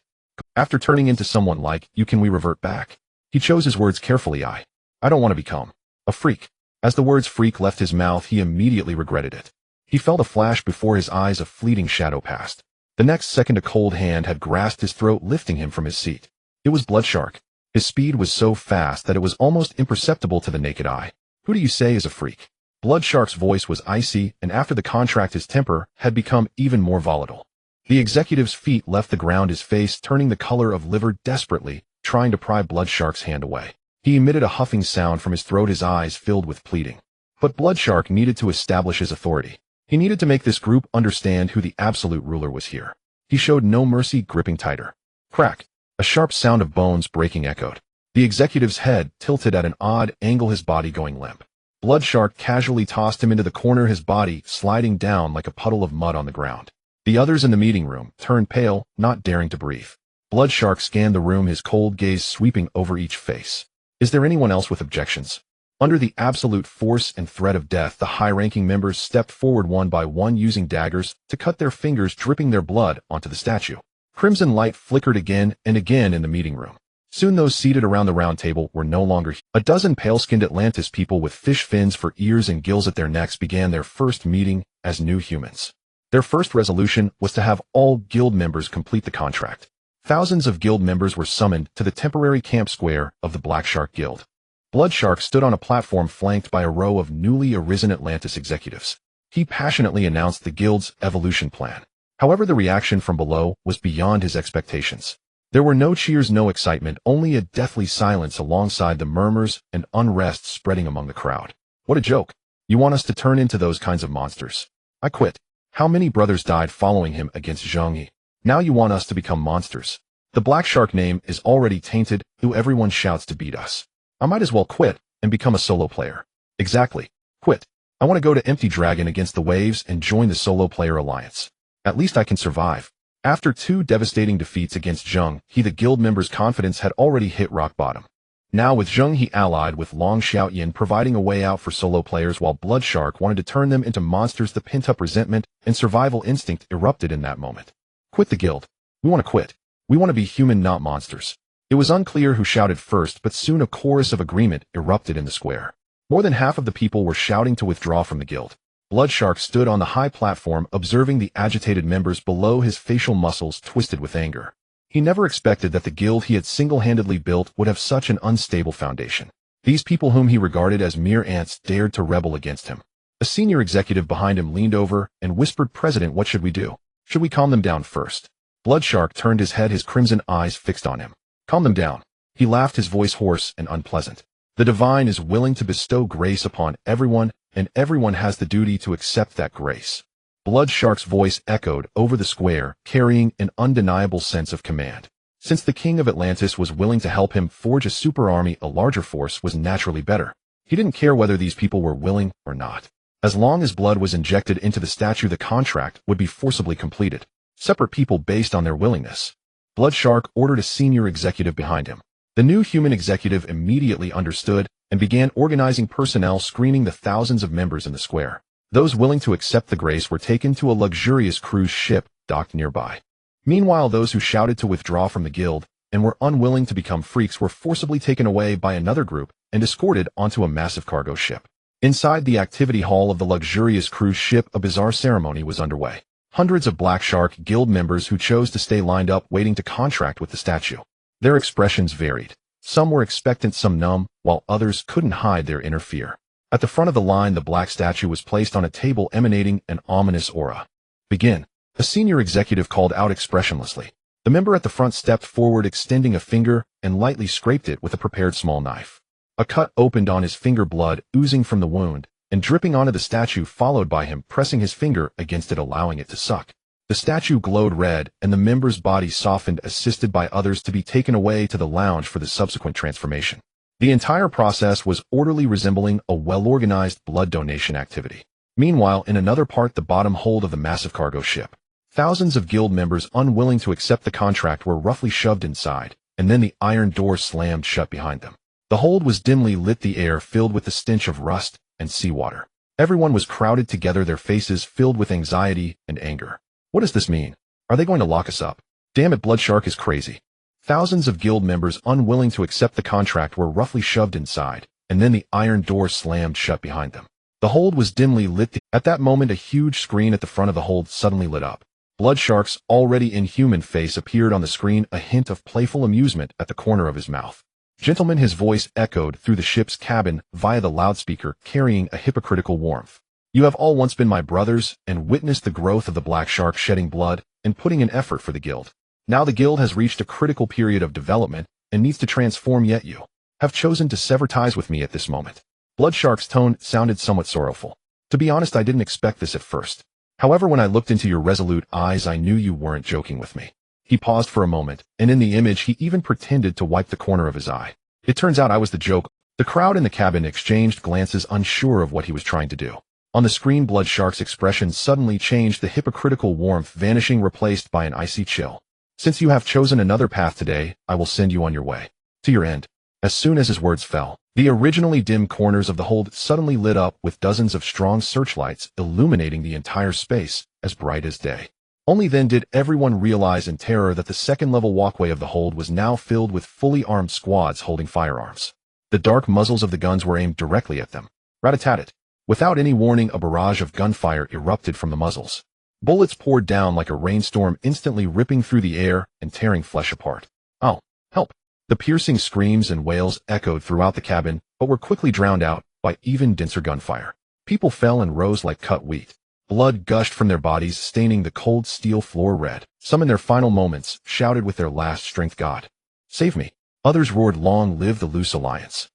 After turning into someone like you, can we revert back?" He chose his words carefully. I don't want to become a freak." As the words freak left his mouth, he immediately regretted it. He felt a flash before his eyes, a fleeting shadow passed. The next second, a cold hand had grasped his throat, lifting him from his seat. It was Bloodshark. His speed was so fast that it was almost imperceptible to the naked eye. "Who do you say is a freak?" Bloodshark's voice was icy, and after the contract his temper had become even more volatile. The executive's feet left the ground, his face turning the color of liver, desperately trying to pry Bloodshark's hand away. He emitted a huffing sound from his throat, his eyes filled with pleading. But Bloodshark needed to establish his authority. He needed to make this group understand who the absolute ruler was here. He showed no mercy, gripping tighter. Crack! A sharp sound of bones breaking echoed. The executive's head tilted at an odd angle, his body going limp. Bloodshark casually tossed him into the corner, his body sliding down like a puddle of mud on the ground. The others in the meeting room turned pale, not daring to breathe. Bloodshark scanned the room, his cold gaze sweeping over each face. Is there anyone else with objections? Under the absolute force and threat of death, the high-ranking members stepped forward one by one, using daggers to cut their fingers, dripping their blood onto the statue. Crimson light flickered again and again in the meeting room. Soon those seated around the round table were no longer. A dozen pale-skinned Atlantis people with fish fins for ears and gills at their necks began their first meeting as new humans. Their first resolution was to have all guild members complete the contract. Thousands of guild members were summoned to the temporary camp square of the Black Shark Guild. Bloodshark stood on a platform flanked by a row of newly arisen Atlantis executives. He passionately announced the guild's evolution plan. However, the reaction from below was beyond his expectations. There were no cheers, no excitement, only a deathly silence alongside the murmurs and unrest spreading among the crowd. "What a joke. You want us to turn into those kinds of monsters? I quit. How many brothers died following him against Zheng He? Now you want us to become monsters? The Black Shark name is already tainted, who everyone shouts to beat us. I might as well quit and become a solo player." "Exactly. Quit. I want to go to Empty Dragon against the waves and join the solo player alliance. At least I can survive." After 2 devastating defeats against Zheng He, the guild members' confidence had already hit rock bottom. Now, with Zheng He allied with Long Xiaoyan providing a way out for solo players while Bloodshark wanted to turn them into monsters, the pent-up resentment and survival instinct erupted in that moment. "Quit the guild. We want to quit. We want to be human, not monsters." It was unclear who shouted first, but soon a chorus of agreement erupted in the square. More than half of the people were shouting to withdraw from the guild. Bloodshark stood on the high platform, observing the agitated members below, his facial muscles twisted with anger. He never expected that the guild he had single-handedly built would have such an unstable foundation. These people whom he regarded as mere ants dared to rebel against him. A senior executive behind him leaned over and whispered, "President, what should we do? Should we calm them down first?" Bloodshark turned his head, his crimson eyes fixed on him. "Calm them down." He laughed, his voice hoarse and unpleasant. "The divine is willing to bestow grace upon everyone, and everyone has the duty to accept that grace." Bloodshark's voice echoed over the square, carrying an undeniable sense of command. Since the king of Atlantis was willing to help him forge a super army, a larger force was naturally better. He didn't care whether these people were willing or not. As long as blood was injected into the statue, the contract would be forcibly completed. Separate people based on their willingness. Bloodshark ordered a senior executive behind him. The new human executive immediately understood and began organizing personnel, screening the thousands of members in the square. Those willing to accept the grace were taken to a luxurious cruise ship docked nearby. Meanwhile, those who shouted to withdraw from the guild and were unwilling to become freaks were forcibly taken away by another group and escorted onto a massive cargo ship. Inside the activity hall of the luxurious cruise ship, a bizarre ceremony was underway. Hundreds of Black Shark Guild members who chose to stay lined up waiting to contract with the statue. Their expressions varied. Some were expectant, some numb, while others couldn't hide their inner fear. At the front of the line, the black statue was placed on a table emanating an ominous aura. "Begin," a senior executive called out expressionlessly. The member at the front stepped forward, extending a finger, and lightly scraped it with a prepared small knife. A cut opened on his finger, blood oozing from the wound, and dripping onto the statue, followed by him pressing his finger against it, allowing it to suck. The statue glowed red, and the member's body softened, assisted by others to be taken away to the lounge for the subsequent transformation. The entire process was orderly, resembling a well-organized blood donation activity. Meanwhile, in another part, the bottom hold of the massive cargo ship, thousands of guild members unwilling to accept the contract were roughly shoved inside, and then the iron door slammed shut behind them. The hold was dimly lit, the air filled with the stench of rust and seawater. Everyone was crowded together, their faces filled with anxiety and anger. What does this mean? Are they going to lock us up? Damn it, Blood Shark is crazy. Thousands of guild members unwilling to accept the contract were roughly shoved inside, and then the iron door slammed shut behind them. The hold was dimly lit. At that moment, a huge screen at the front of the hold suddenly lit up. Blood Shark's already inhuman face appeared on the screen, a hint of playful amusement at the corner of his mouth. "Gentlemen," his voice echoed through the ship's cabin via the loudspeaker, carrying a hypocritical warmth. "You have all once been my brothers and witnessed the growth of the Black Shark, shedding blood and putting in effort for the guild. Now the guild has reached a critical period of development and needs to transform, yet you have chosen to sever ties with me at this moment." Blood Shark's tone sounded somewhat sorrowful. "To be honest, I didn't expect this at first. However, when I looked into your resolute eyes, I knew you weren't joking with me." He paused for a moment, and in the image he even pretended to wipe the corner of his eye. "It turns out I was the joke." The crowd in the cabin exchanged glances, unsure of what he was trying to do. On the screen, Blood Shark's expression suddenly changed, the hypocritical warmth vanishing, replaced by an icy chill. "Since you have chosen another path today, I will send you on your way. To your end." As soon as his words fell, the originally dim corners of the hold suddenly lit up with dozens of strong searchlights illuminating the entire space, as bright as day. Only then did everyone realize in terror that the second-level walkway of the hold was now filled with fully armed squads holding firearms. The dark muzzles of the guns were aimed directly at them. Rat-a-tat-tat. Without any warning, a barrage of gunfire erupted from the muzzles. Bullets poured down like a rainstorm, instantly ripping through the air and tearing flesh apart. "Oh, help!" The piercing screams and wails echoed throughout the cabin, but were quickly drowned out by even denser gunfire. People fell and rose like cut wheat. Blood gushed from their bodies, staining the cold steel floor red. Some in their final moments shouted with their last strength, "God, save me." Others roared, "Long live the Loose Alliance."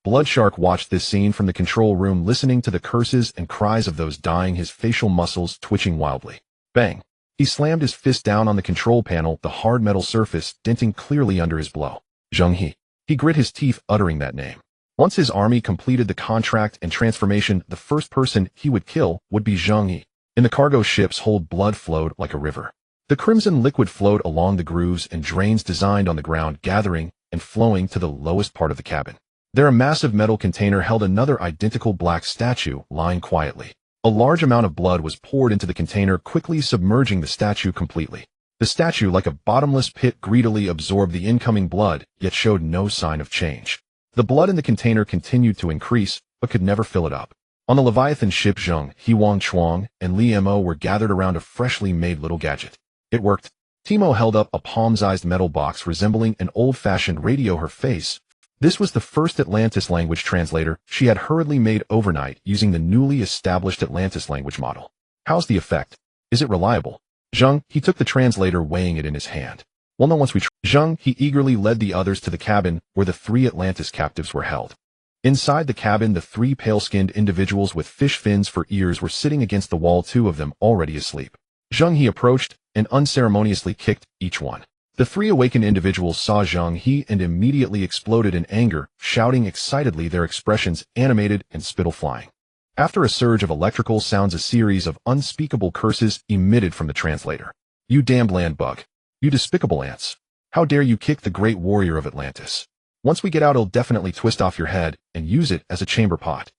Blood Shark watched this scene from the control room, listening to the curses and cries of those dying, his facial muscles twitching wildly. Bang! He slammed his fist down on the control panel, the hard metal surface denting clearly under his blow. Zheng He. He grit his teeth, uttering that name. Once his army completed the contract and transformation, the first person he would kill would be Zheng He. In the cargo ship's hold, blood flowed like a river. The crimson liquid flowed along the grooves and drains designed on the ground, gathering and flowing to the lowest part of the cabin. There, a massive metal container held another identical black statue lying quietly. A large amount of blood was poured into the container, quickly submerging the statue completely. The statue, like a bottomless pit, greedily absorbed the incoming blood, yet showed no sign of change. The blood in the container continued to increase, but could never fill it up. On the Leviathan ship, Zheng He, Wang Chuang, and Li Mo were gathered around a freshly made little gadget. It worked. Timo held up a palm-sized metal box resembling an old-fashioned radio, her face. This was the first Atlantis language translator she had hurriedly made overnight using the newly established Atlantis language model. "How's the effect? Is it reliable?" Zheng He took the translator, weighing it in his hand. "Well, no, once we Zheng He eagerly led the others to the cabin where the 3 Atlantis captives were held. Inside the cabin, the 3 pale-skinned individuals with fish fins for ears were sitting against the wall, 2 of them already asleep. Zheng He approached and unceremoniously kicked each one. The 3 awakened individuals saw Zheng He and immediately exploded in anger, shouting excitedly, their expressions animated and spittle flying. After a surge of electrical sounds, a series of unspeakable curses emitted from the translator. "You damned land bug. You despicable ants. How dare you kick the great warrior of Atlantis. Once we get out, I'll definitely twist off your head and use it as a chamber pot."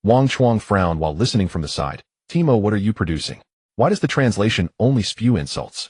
Wang Chuang frowned while listening from the side. "Timo, what are you producing? Why does the translation only spew insults?"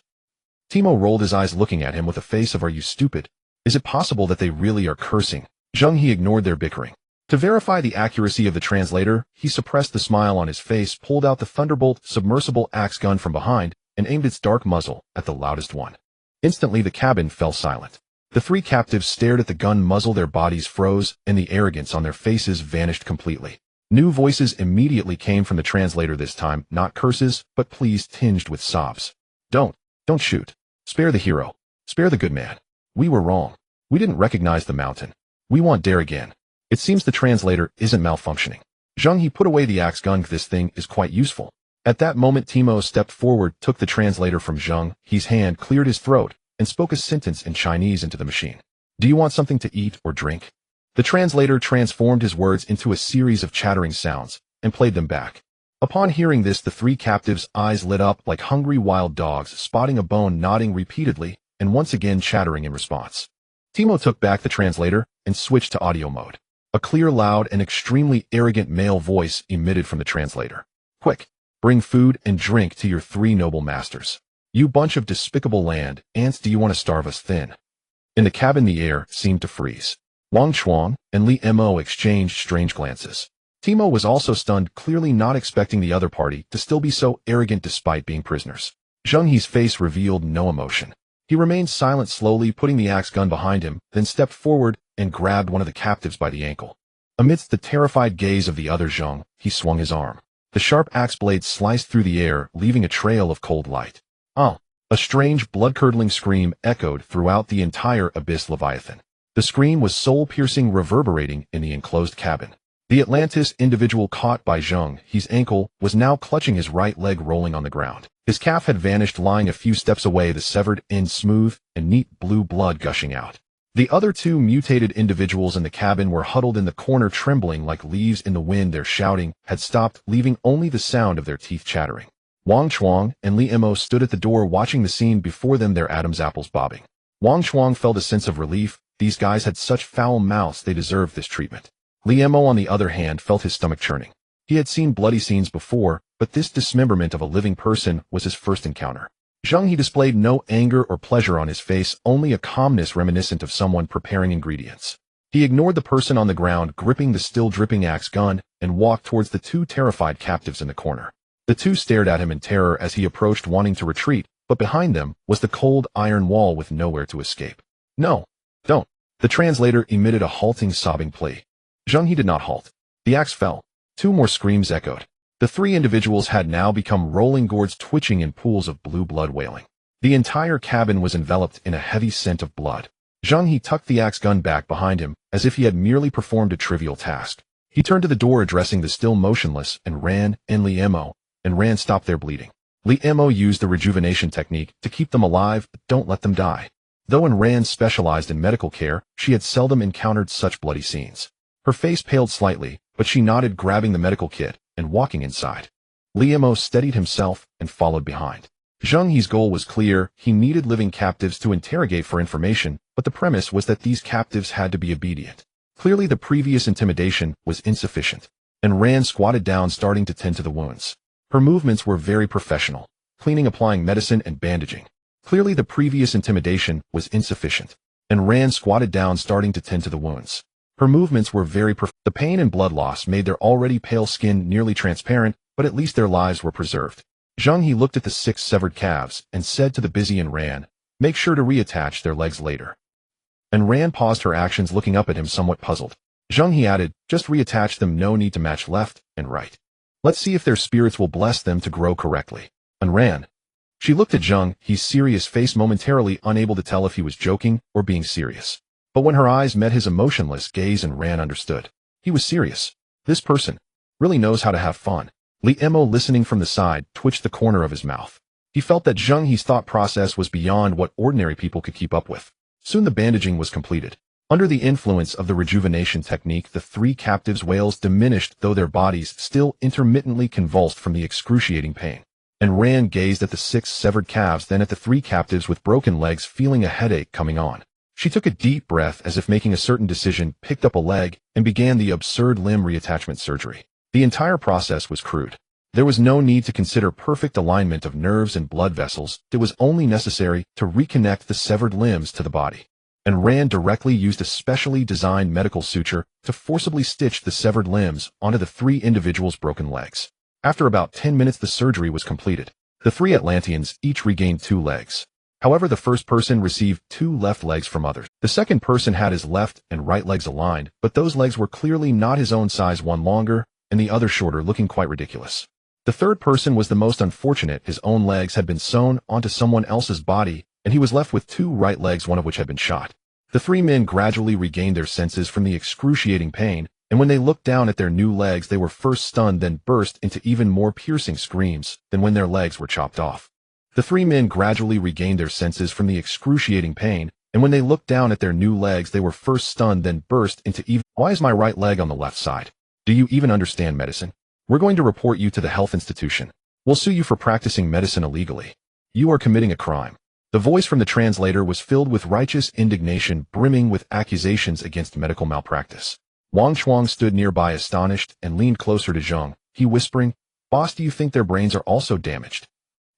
Timo rolled his eyes, looking at him with a face of, "Are you stupid? Is it possible that they really are cursing?" Zheng He ignored their bickering. To verify the accuracy of the translator, he suppressed the smile on his face, pulled out the Thunderbolt submersible axe gun from behind, and aimed its dark muzzle at the loudest one. Instantly the cabin fell silent. The three captives stared at the gun muzzle, their bodies froze, and the arrogance on their faces vanished completely. New voices immediately came from the translator, this time not curses, but pleas tinged with sobs. Don't shoot. Spare the hero. Spare the good man. We were wrong. We didn't recognize the mountain. We want dare again. It seems the translator isn't malfunctioning. Zheng He, put away the axe gun. This thing is quite useful. At that moment Timo stepped forward, took the translator from Zheng He's hand, cleared his throat, and spoke a sentence in Chinese into the machine. Do you want something to eat or drink? The translator transformed his words into a series of chattering sounds, and played them back. Upon hearing this, the three captives' eyes lit up like hungry wild dogs, spotting a bone, nodding repeatedly, and once again chattering in response. Timo took back the translator and switched to audio mode. A clear, loud, and extremely arrogant male voice emitted from the translator. Quick, bring food and drink to your three noble masters. You bunch of despicable land ants, do you want to starve us thin? In the cabin the air seemed to freeze. Wang Chuang and Li Mo exchanged strange glances. Timo was also stunned, clearly not expecting the other party to still be so arrogant despite being prisoners. Zheng He's face revealed no emotion. He remained silent, slowly putting the axe gun behind him, then stepped forward and grabbed one of the captives by the ankle. Amidst the terrified gaze of the other Zheng, he swung his arm. The sharp axe blade sliced through the air, leaving a trail of cold light. Ah! A strange, blood-curdling scream echoed throughout the entire abyss Leviathan. The scream was soul-piercing, reverberating in the enclosed cabin. The Atlantis individual caught by Zheng He's ankle was now clutching his right leg, rolling on the ground. His calf had vanished, lying a few steps away, the severed end smooth and neat, blue blood gushing out. The other two mutated individuals in the cabin were huddled in the corner, trembling like leaves in the wind. Their shouting had stopped, leaving only the sound of their teeth chattering. Wang Chuang and Li Mo stood at the door, watching the scene before them, their Adam's apples bobbing. Wang Chuang felt a sense of relief. These guys had such foul mouths, they deserved this treatment. Li Mo, on the other hand, felt his stomach churning. He had seen bloody scenes before, but this dismemberment of a living person was his first encounter. Zheng He displayed no anger or pleasure on his face, only a calmness reminiscent of someone preparing ingredients. He ignored the person on the ground, gripping the still dripping axe gun, and walked towards the two terrified captives in the corner. The two stared at him in terror as he approached, wanting to retreat, but behind them was the cold iron wall with nowhere to escape. No, don't. The translator emitted a halting, sobbing plea. Zheng He did not halt. The axe fell. Two more screams echoed. The three individuals had now become rolling gourds, twitching in pools of blue blood, wailing. The entire cabin was enveloped in a heavy scent of blood. Zheng He tucked the axe gun back behind him, as if he had merely performed a trivial task. He turned to the door, addressing the still motionless, and Li Mo, stop their bleeding. Li Mo used the rejuvenation technique to keep them alive, but don't let them die. Though Ran specialized in medical care, she had seldom encountered such bloody scenes. Her face paled slightly, but she nodded, grabbing the medical kit and walking inside. Li Mo steadied himself and followed behind. Zheng He's goal was clear. He needed living captives to interrogate for information, but the premise was that these captives had to be obedient. Clearly the previous intimidation was insufficient, and Ran squatted down, starting to tend to the wounds. Her movements were very professional, cleaning, applying medicine, and bandaging. Clearly the previous intimidation was insufficient, and Ran squatted down, starting to tend to the wounds. Her movements were very The pain and blood loss made their already pale skin nearly transparent, but at least their lives were preserved. Zheng He looked at the 6 severed calves and said to the busy Ran, "Make sure to reattach their legs later." And Ran paused her actions, looking up at him, somewhat puzzled. Zheng He added, "Just reattach them, no need to match left and right. Let's see if their spirits will bless them to grow correctly." And Ran. She looked at Zheng He's serious face, momentarily unable to tell if he was joking or being serious. But when her eyes met his emotionless gaze, and Ran understood. He was serious. This person really knows how to have fun. Li Mo, listening from the side, twitched the corner of his mouth. He felt that Zheng He's thought process was beyond what ordinary people could keep up with. Soon the bandaging was completed. Under the influence of the rejuvenation technique, the 3 captives' wails diminished, though their bodies still intermittently convulsed from the excruciating pain. And Ran gazed at the 6 severed calves, then at the 3 captives with broken legs, feeling a headache coming on. She took a deep breath, as if making a certain decision, picked up a leg, and began the absurd limb reattachment surgery. The entire process was crude. There was no need to consider perfect alignment of nerves and blood vessels. It was only necessary to reconnect the severed limbs to the body. and Rand directly used a specially designed medical suture to forcibly stitch the severed limbs onto the three individuals' broken legs. After about 10 minutes the surgery was completed. The three Atlanteans each regained 2 legs. However, the first person received 2 left legs from others. The second person had his left and right legs aligned, but those legs were clearly not his own size, one longer and the other shorter, looking quite ridiculous. The third person was the most unfortunate. His own legs had been sewn onto someone else's body, and he was left with 2 right legs, one of which had been shot. The 3 men gradually regained their senses from the excruciating pain, and when they looked down at their new legs they were first stunned, then burst into even more piercing screams than when their legs were chopped off. The 3 men gradually regained their senses from the excruciating pain, and when they looked down at their new legs they were first stunned, then burst into even— Why is my right leg on the left side? Do you even understand medicine? We're going to report you to the health institution. We'll sue you for practicing medicine illegally. You are committing a crime. The voice from the translator was filled with righteous indignation, brimming with accusations against medical malpractice. Wang Chuang stood nearby astonished and leaned closer to Zheng He, whispering, "Boss, do you think their brains are also damaged?"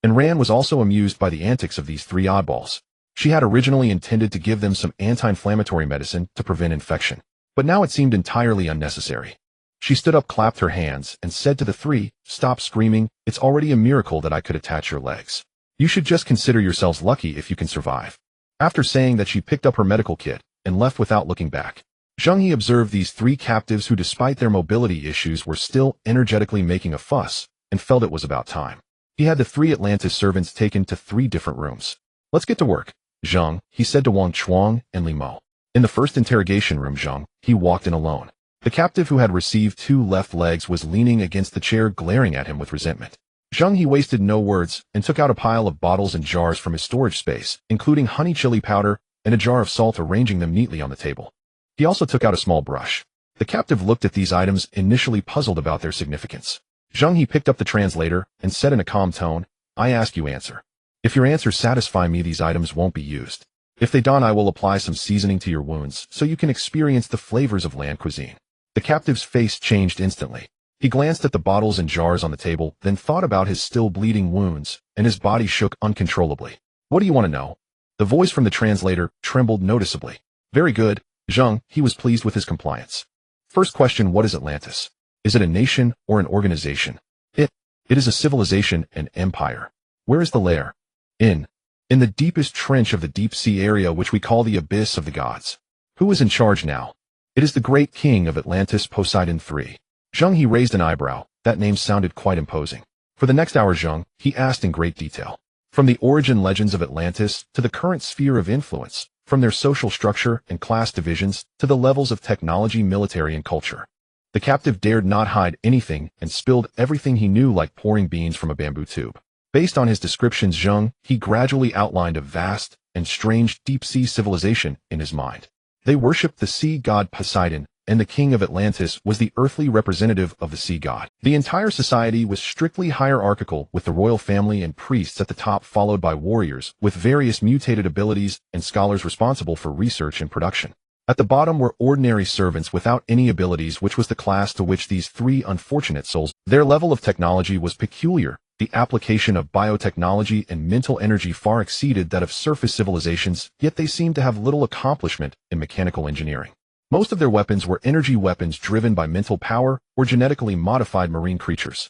And Rand was also amused by the antics of these 3 oddballs. She had originally intended to give them some anti-inflammatory medicine to prevent infection, but now it seemed entirely unnecessary. She stood up, clapped her hands, and said to the 3, "Stop screaming. It's already a miracle that I could attach your legs. You should just consider yourselves lucky if you can survive." After saying that, she picked up her medical kit and left without looking back. Zheng He observed these 3 captives who, despite their mobility issues, were still energetically making a fuss, and felt it was about time. He had the 3 Atlantis servants taken to 3 different rooms. "Let's get to work, Zheng," he said to Wang Chuang and Li Mo. In the first interrogation room, Zheng He walked in alone. The captive who had received 2 left legs was leaning against the chair, glaring at him with resentment. Zheng He wasted no words and took out a pile of bottles and jars from his storage space, including honey chili powder and a jar of salt, arranging them neatly on the table. He also took out a small brush. The captive looked at these items, initially puzzled about their significance. Zheng He picked up the translator and said in a calm tone, "I ask, you answer. If your answers satisfy me, these items won't be used. If they don't, I will apply some seasoning to your wounds so you can experience the flavors of land cuisine." The captive's face changed instantly. He glanced at the bottles and jars on the table, then thought about his still bleeding wounds, and his body shook uncontrollably. "What do you want to know?" The voice from the translator trembled noticeably. "Very good, Zheng." He was pleased with his compliance. "First question, what is Atlantis? Is it a nation or an organization?" It is a civilization, an empire." "Where is the lair?" In the deepest trench of the deep sea area, which we call the Abyss of the Gods." "Who is in charge now?" "It is the great king of Atlantis, Poseidon III." Zheng He raised an eyebrow. That name sounded quite imposing. For the next hour, Zheng He asked in great detail. From the origin legends of Atlantis to the current sphere of influence, from their social structure and class divisions to the levels of technology, military, and culture. The captive dared not hide anything and spilled everything he knew like pouring beans from a bamboo tube. Based on his descriptions, Zheng He gradually outlined a vast and strange deep-sea civilization in his mind. They worshipped the sea god Poseidon, and the king of Atlantis was the earthly representative of the sea god. The entire society was strictly hierarchical, with the royal family and priests at the top, followed by warriors with various mutated abilities and scholars responsible for research and production. At the bottom were ordinary servants without any abilities, which was the class to which these 3 unfortunate souls. Their level of technology was peculiar. The application of biotechnology and mental energy far exceeded that of surface civilizations, yet they seemed to have little accomplishment in mechanical engineering. Most of their weapons were energy weapons driven by mental power or genetically modified marine creatures.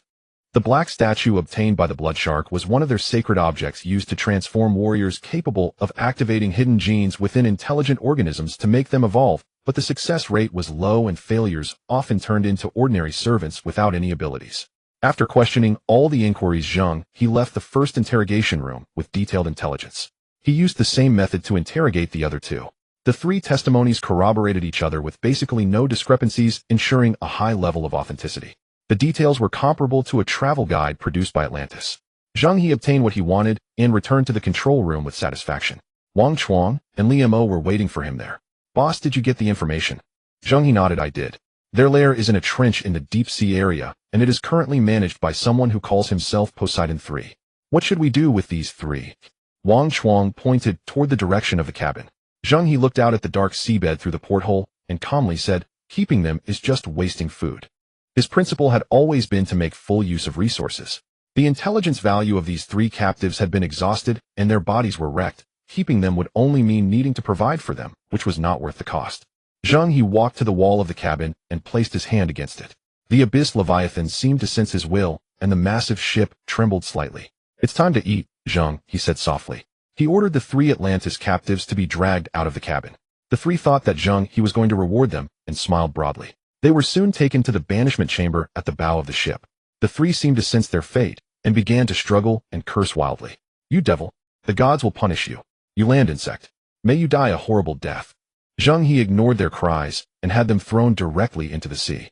The black statue obtained by the blood shark was one of their sacred objects, used to transform warriors capable of activating hidden genes within intelligent organisms to make them evolve, but the success rate was low and failures often turned into ordinary servants without any abilities. After questioning all the inquiries, Zheng He left the first interrogation room with detailed intelligence. He used the same method to interrogate the other 2. The 3 testimonies corroborated each other with basically no discrepancies, ensuring a high level of authenticity. The details were comparable to a travel guide produced by Atlantis. Zheng He obtained what he wanted and returned to the control room with satisfaction. Wang Chuang and Li Mo were waiting for him there. "Boss, did you get the information?" Zheng He nodded. "I did. Their lair is in a trench in the deep sea area, and it is currently managed by someone who calls himself Poseidon III. What should we do with these 3? Wang Chuang pointed toward the direction of the cabin. Zheng He looked out at the dark seabed through the porthole and calmly said, "Keeping them is just wasting food." His principle had always been to make full use of resources. The intelligence value of these 3 captives had been exhausted and their bodies were wrecked. Keeping them would only mean needing to provide for them, which was not worth the cost. Zheng He walked to the wall of the cabin and placed his hand against it. The abyss leviathan seemed to sense his will, and the massive ship trembled slightly. "It's time to eat, Zheng," he said softly. He ordered the 3 Atlantis captives to be dragged out of the cabin. The 3 thought that Zheng He was going to reward them, and smiled broadly. They were soon taken to the banishment chamber at the bow of the ship. The 3 seemed to sense their fate, and began to struggle and curse wildly. "You devil! The gods will punish you. You land insect. May you die a horrible death." Zheng He ignored their cries, and had them thrown directly into the sea.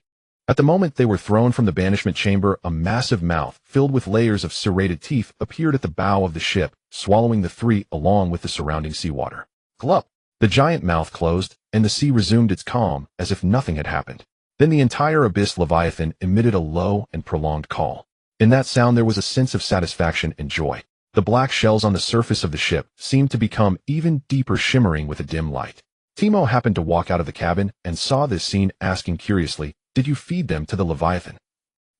At the moment they were thrown from the banishment chamber, a massive mouth, filled with layers of serrated teeth, appeared at the bow of the ship, swallowing the 3 along with the surrounding seawater. Glup! The giant mouth closed, and the sea resumed its calm, as if nothing had happened. Then the entire abyss leviathan emitted a low and prolonged call. In that sound there was a sense of satisfaction and joy. The black shells on the surface of the ship seemed to become even deeper, shimmering with a dim light. Timo happened to walk out of the cabin and saw this scene, asking curiously, "Did you feed them to the leviathan?"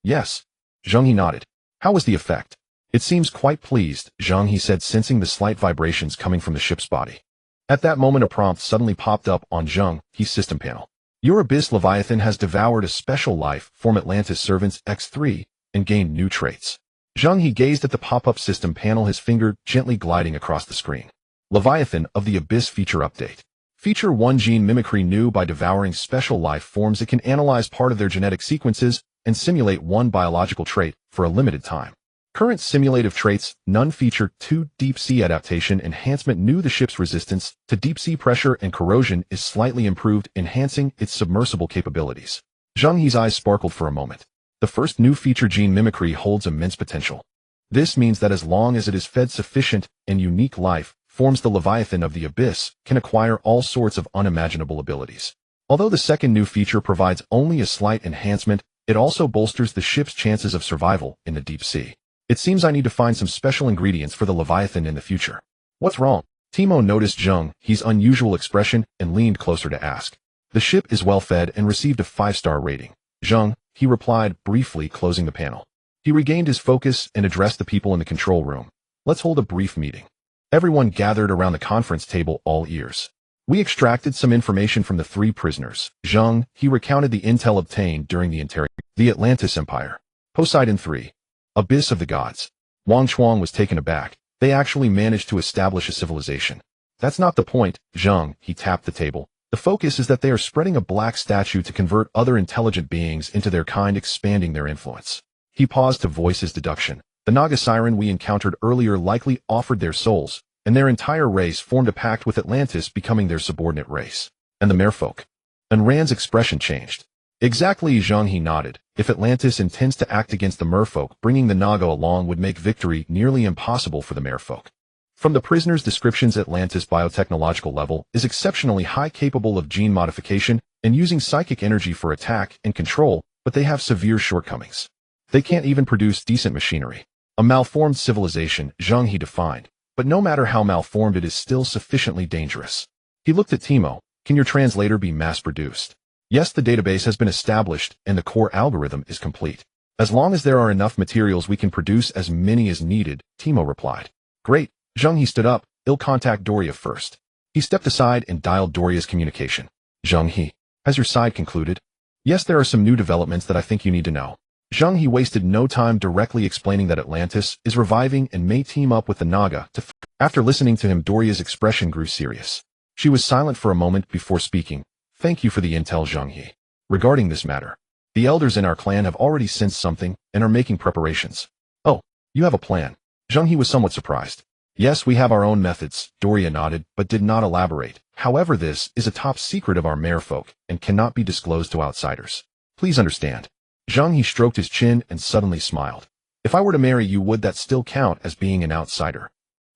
"Yes." Zheng He nodded. "How was the effect?" "It seems quite pleased," Zheng He said, sensing the slight vibrations coming from the ship's body. At that moment a prompt suddenly popped up on Zheng He's system panel. "Your abyss leviathan has devoured a special life form Atlantis Servants X3 and gained new traits." Zheng He gazed at the pop-up system panel, his finger gently gliding across the screen. Leviathan of the Abyss Feature Update. Feature 1 Gene Mimicry. New by devouring special life forms, it can analyze part of their genetic sequences and simulate one biological trait for a limited time. Current simulative traits: none. Feature 2 Deep Sea Adaptation Enhancement. New, the ship's resistance to deep sea pressure and corrosion is slightly improved, enhancing its submersible capabilities. Zheng He's eyes sparkled for a moment. The first new feature, Gene Mimicry, holds immense potential. This means that as long as it is fed sufficient and unique life forms, the Leviathan of the Abyss can acquire all sorts of unimaginable abilities. Although the second new feature provides only a slight enhancement, it also bolsters the ship's chances of survival in the deep sea. It seems I need to find some special ingredients for the Leviathan in the future. What's wrong? Timo noticed Zheng He's unusual expression and leaned closer to ask. The ship is well fed and received a 5-star rating. Zheng He replied briefly, closing the panel. He regained his focus and addressed the people in the control room. Let's hold a brief meeting. Everyone gathered around the conference table, all ears. We extracted some information from the 3 prisoners. Zheng He recounted the intel obtained during the interrogation. The Atlantis Empire. Poseidon 3. Abyss of the Gods. Wang Chuang was taken aback. They actually managed to establish a civilization. That's not the point, Zheng He tapped the table. The focus is that they are spreading a black statue to convert other intelligent beings into their kind, expanding their influence. He paused to voice his deduction. The Naga siren we encountered earlier likely offered their souls, and their entire race formed a pact with Atlantis, becoming their subordinate race. And the merfolk? And Rand's expression changed. Exactly, Zheng He nodded. If Atlantis intends to act against the merfolk, bringing the Naga along would make victory nearly impossible for the merfolk. From the prisoners' descriptions, Atlantis' biotechnological level is exceptionally high, capable of gene modification and using psychic energy for attack and control, but they have severe shortcomings. They can't even produce decent machinery. A malformed civilization, Zheng He defined, but no matter how malformed, it is still sufficiently dangerous. He looked at Timo. Can your translator be mass-produced? Yes, the database has been established and the core algorithm is complete. As long as there are enough materials, we can produce as many as needed, Timo replied. Great. Zheng He stood up. I'll contact Doria first. He stepped aside and dialed Doria's communication. Zheng He, has your side concluded? Yes, there are some new developments that I think you need to know. Zheng He wasted no time directly explaining that Atlantis is reviving and may team up with the Naga to After listening to him, Doria's expression grew serious. She was silent for a moment before speaking. Thank you for the intel, Zheng He. Regarding this matter, the elders in our clan have already sensed something and are making preparations. Oh, you have a plan. Zheng He was somewhat surprised. Yes, we have our own methods, Doria nodded, but did not elaborate. However, this is a top secret of our merfolk and cannot be disclosed to outsiders. Please understand. Zheng He stroked his chin and suddenly smiled. If I were to marry you, would that still count as being an outsider?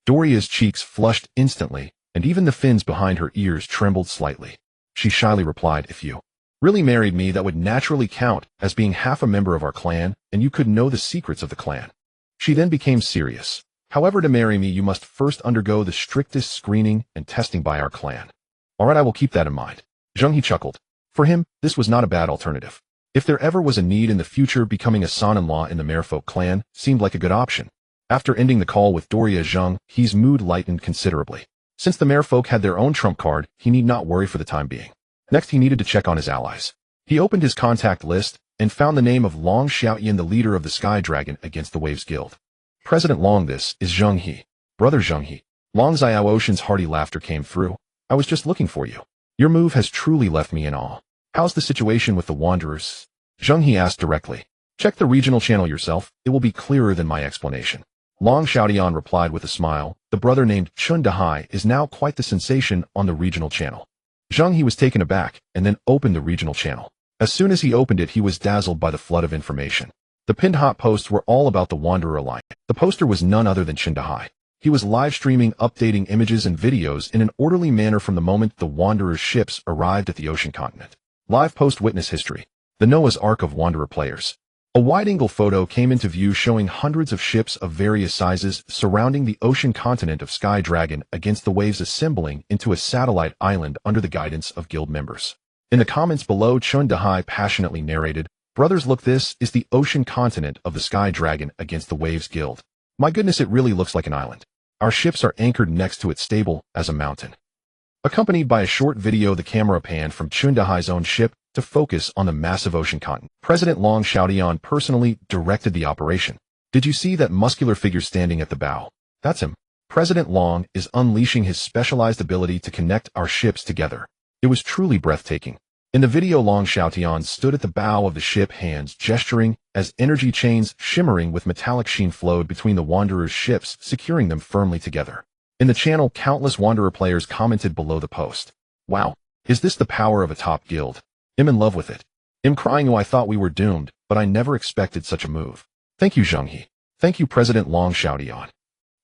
Doria's cheeks flushed instantly, and even the fins behind her ears trembled slightly. She shyly replied, if you really married me, that would naturally count as being half a member of our clan, and you could know the secrets of the clan. She then became serious. However, to marry me, you must first undergo the strictest screening and testing by our clan. All right, I will keep that in mind. Zheng He chuckled. For him, this was not a bad alternative. If there ever was a need in the future, becoming a son-in-law in the merfolk clan seemed like a good option. After ending the call with Doria, Zheng He's mood lightened considerably. Since the merfolk had their own trump card, he need not worry for the time being. Next, he needed to check on his allies. He opened his contact list and found the name of Long Xiaoyan, the leader of the Sky Dragon against the Waves Guild. President Long, this is Zheng He. Brother Zheng He. Long Xiao Ocean's hearty laughter came through. I was just looking for you. Your move has truly left me in awe. How's the situation with the Wanderers? Zheng He asked directly. Check the regional channel yourself. It will be clearer than my explanation. Long Xiaotian replied with a smile. The brother named Zheng He is now quite the sensation on the regional channel. Zheng He was taken aback and then opened the regional channel. As soon as he opened it, he was dazzled by the flood of information. The pinned hot posts were all about the Wanderer Alliance. The poster was none other than Zheng He. He was live streaming, updating images and videos in an orderly manner from the moment the Wanderer's ships arrived at the ocean continent. Live post witness history. The Noah's Ark of Wanderer players. A wide-angle photo came into view showing hundreds of ships of various sizes surrounding the ocean continent of Sky Dragon against the waves, assembling into a satellite island under the guidance of guild members. In the comments below, Zheng He passionately narrated, "Brothers, look, this is the ocean continent of the Sky Dragon against the Waves Guild. My goodness, it really looks like an island. Our ships are anchored next to it, stable as a mountain." Accompanied by a short video, the camera panned from Zheng He's own ship to focus on the massive ocean continent. President Long Xiaotian personally directed the operation. Did you see that muscular figure standing at the bow? That's him. President Long is unleashing his specialized ability to connect our ships together. It was truly breathtaking. In the video, Long Xiaotian stood at the bow of the ship, hands gesturing as energy chains shimmering with metallic sheen flowed between the Wanderer's ships, securing them firmly together. In the channel, countless Wanderer players commented below the post. Wow, is this the power of a top guild? I'm in love with it. I'm crying. Oh, I thought we were doomed, but I never expected such a move. Thank you, Zheng He. Thank you, President Long Xiaotian.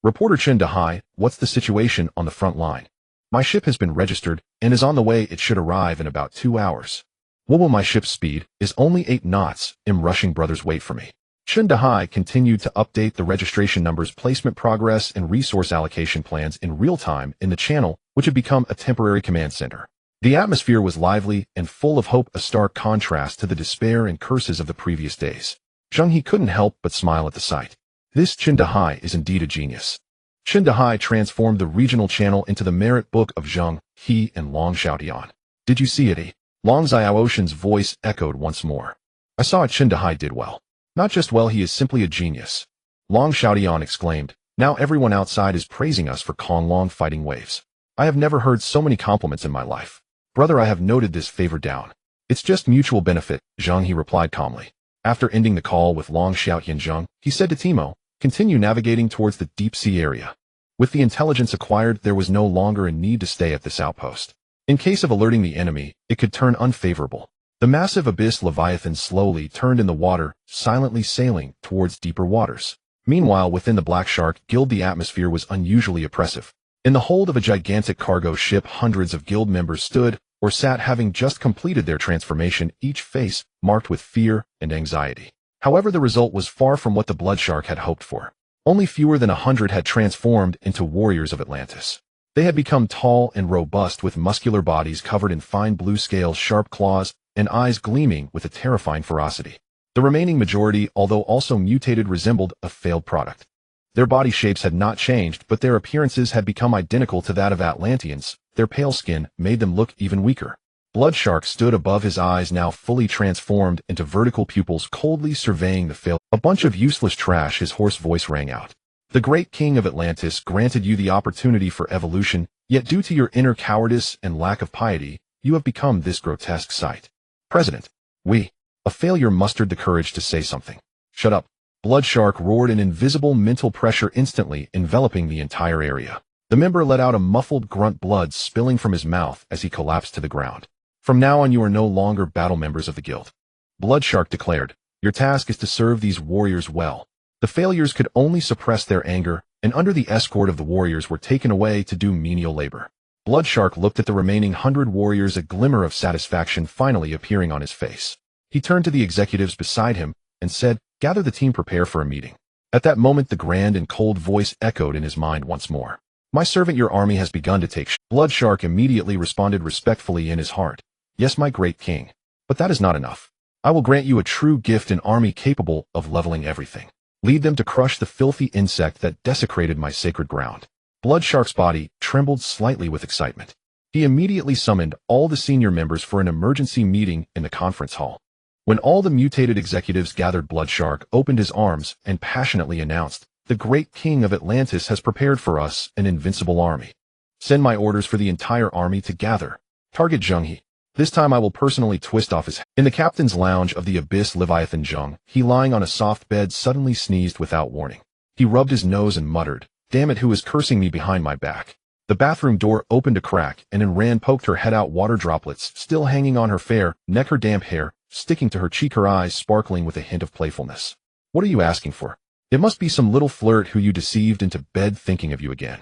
Reporter Zheng He, what's the situation on the front line? My ship has been registered and is on the way. It should arrive in about 2 hours. What will my ship's speed? Is only 8 knots. I'm rushing, brothers, wait for me. Zheng He continued to update the registration numbers, placement progress, and resource allocation plans in real time in the channel, which had become a temporary command center. The atmosphere was lively and full of hope, a stark contrast to the despair and curses of the previous days. Zheng He couldn't help but smile at the sight. This Zheng He is indeed a genius. Zheng He transformed the regional channel into the merit book of Zheng He and Long Xiaotian. Did you see it? Long Xiao Ocean's voice echoed once more. I saw it. Zheng He did well. Not just well, he is simply a genius. Long Xiaotian exclaimed. Now everyone outside is praising us for Konglong fighting waves. I have never heard so many compliments in my life. Brother, I have noted this favor down. It's just mutual benefit, Zheng He replied calmly. After ending the call with Long Xiaotian, Zheng He said to Timo, continue navigating towards the deep sea area. With the intelligence acquired, there was no longer a need to stay at this outpost. In case of alerting the enemy, it could turn unfavorable. The massive abyss Leviathan slowly turned in the water, silently sailing towards deeper waters. Meanwhile, within the Black Shark Guild, the atmosphere was unusually oppressive. In the hold of a gigantic cargo ship, hundreds of guild members stood or sat, having just completed their transformation, each face marked with fear and anxiety. However, the result was far from what the Blood Shark had hoped for. Only fewer than 100 had transformed into warriors of Atlantis. They had become tall and robust, with muscular bodies covered in fine blue scales, sharp claws, and eyes gleaming with a terrifying ferocity. The remaining majority, although also mutated, resembled a failed product. Their body shapes had not changed, but their appearances had become identical to that of Atlanteans. Their pale skin made them look even weaker. Blood Shark stood above his eyes, now fully transformed into vertical pupils, coldly surveying the failed. A bunch of useless trash, his hoarse voice rang out. The great king of Atlantis granted you the opportunity for evolution, yet due to your inner cowardice and lack of piety, you have become this grotesque sight. President, a failure mustered the courage to say something. Shut up. Blood Shark roared, an invisible mental pressure instantly enveloping the entire area. The member let out a muffled grunt, blood spilling from his mouth as he collapsed to the ground. From now on, you are no longer battle members of the guild. Blood Shark declared. Your task is to serve these warriors well. The failures could only suppress their anger, and under the escort of the warriors were taken away to do menial labor. Blood Shark looked at the remaining 100 warriors, a glimmer of satisfaction finally appearing on his face. He turned to the executives beside him and said, gather the team, prepare for a meeting. At that moment, the grand and cold voice echoed in his mind once more. My servant, your army has begun to take Blood Shark immediately responded respectfully in his heart. Yes, my great king. But that is not enough. I will grant you a true gift, an army capable of leveling everything. Lead them to crush the filthy insect that desecrated my sacred ground. Bloodshark's body trembled slightly with excitement. He immediately summoned all the senior members for an emergency meeting in the conference hall. When all the mutated executives gathered, Bloodshark opened his arms and passionately announced, "The great king of Atlantis has prepared for us an invincible army. Send my orders for the entire army to gather. Target Zheng He. This time I will personally twist off his head." In the captain's lounge of the Abyss, Leviathan Zheng He, lying on a soft bed, suddenly sneezed without warning. He rubbed his nose and muttered, "Damn it, who is cursing me behind my back?" The bathroom door opened a crack, and in Rand poked her head out, water droplets still hanging on her fair neck, her damp hair sticking to her cheek, her eyes sparkling with a hint of playfulness. "What are you asking for? It must be some little flirt who you deceived into bed thinking of you again."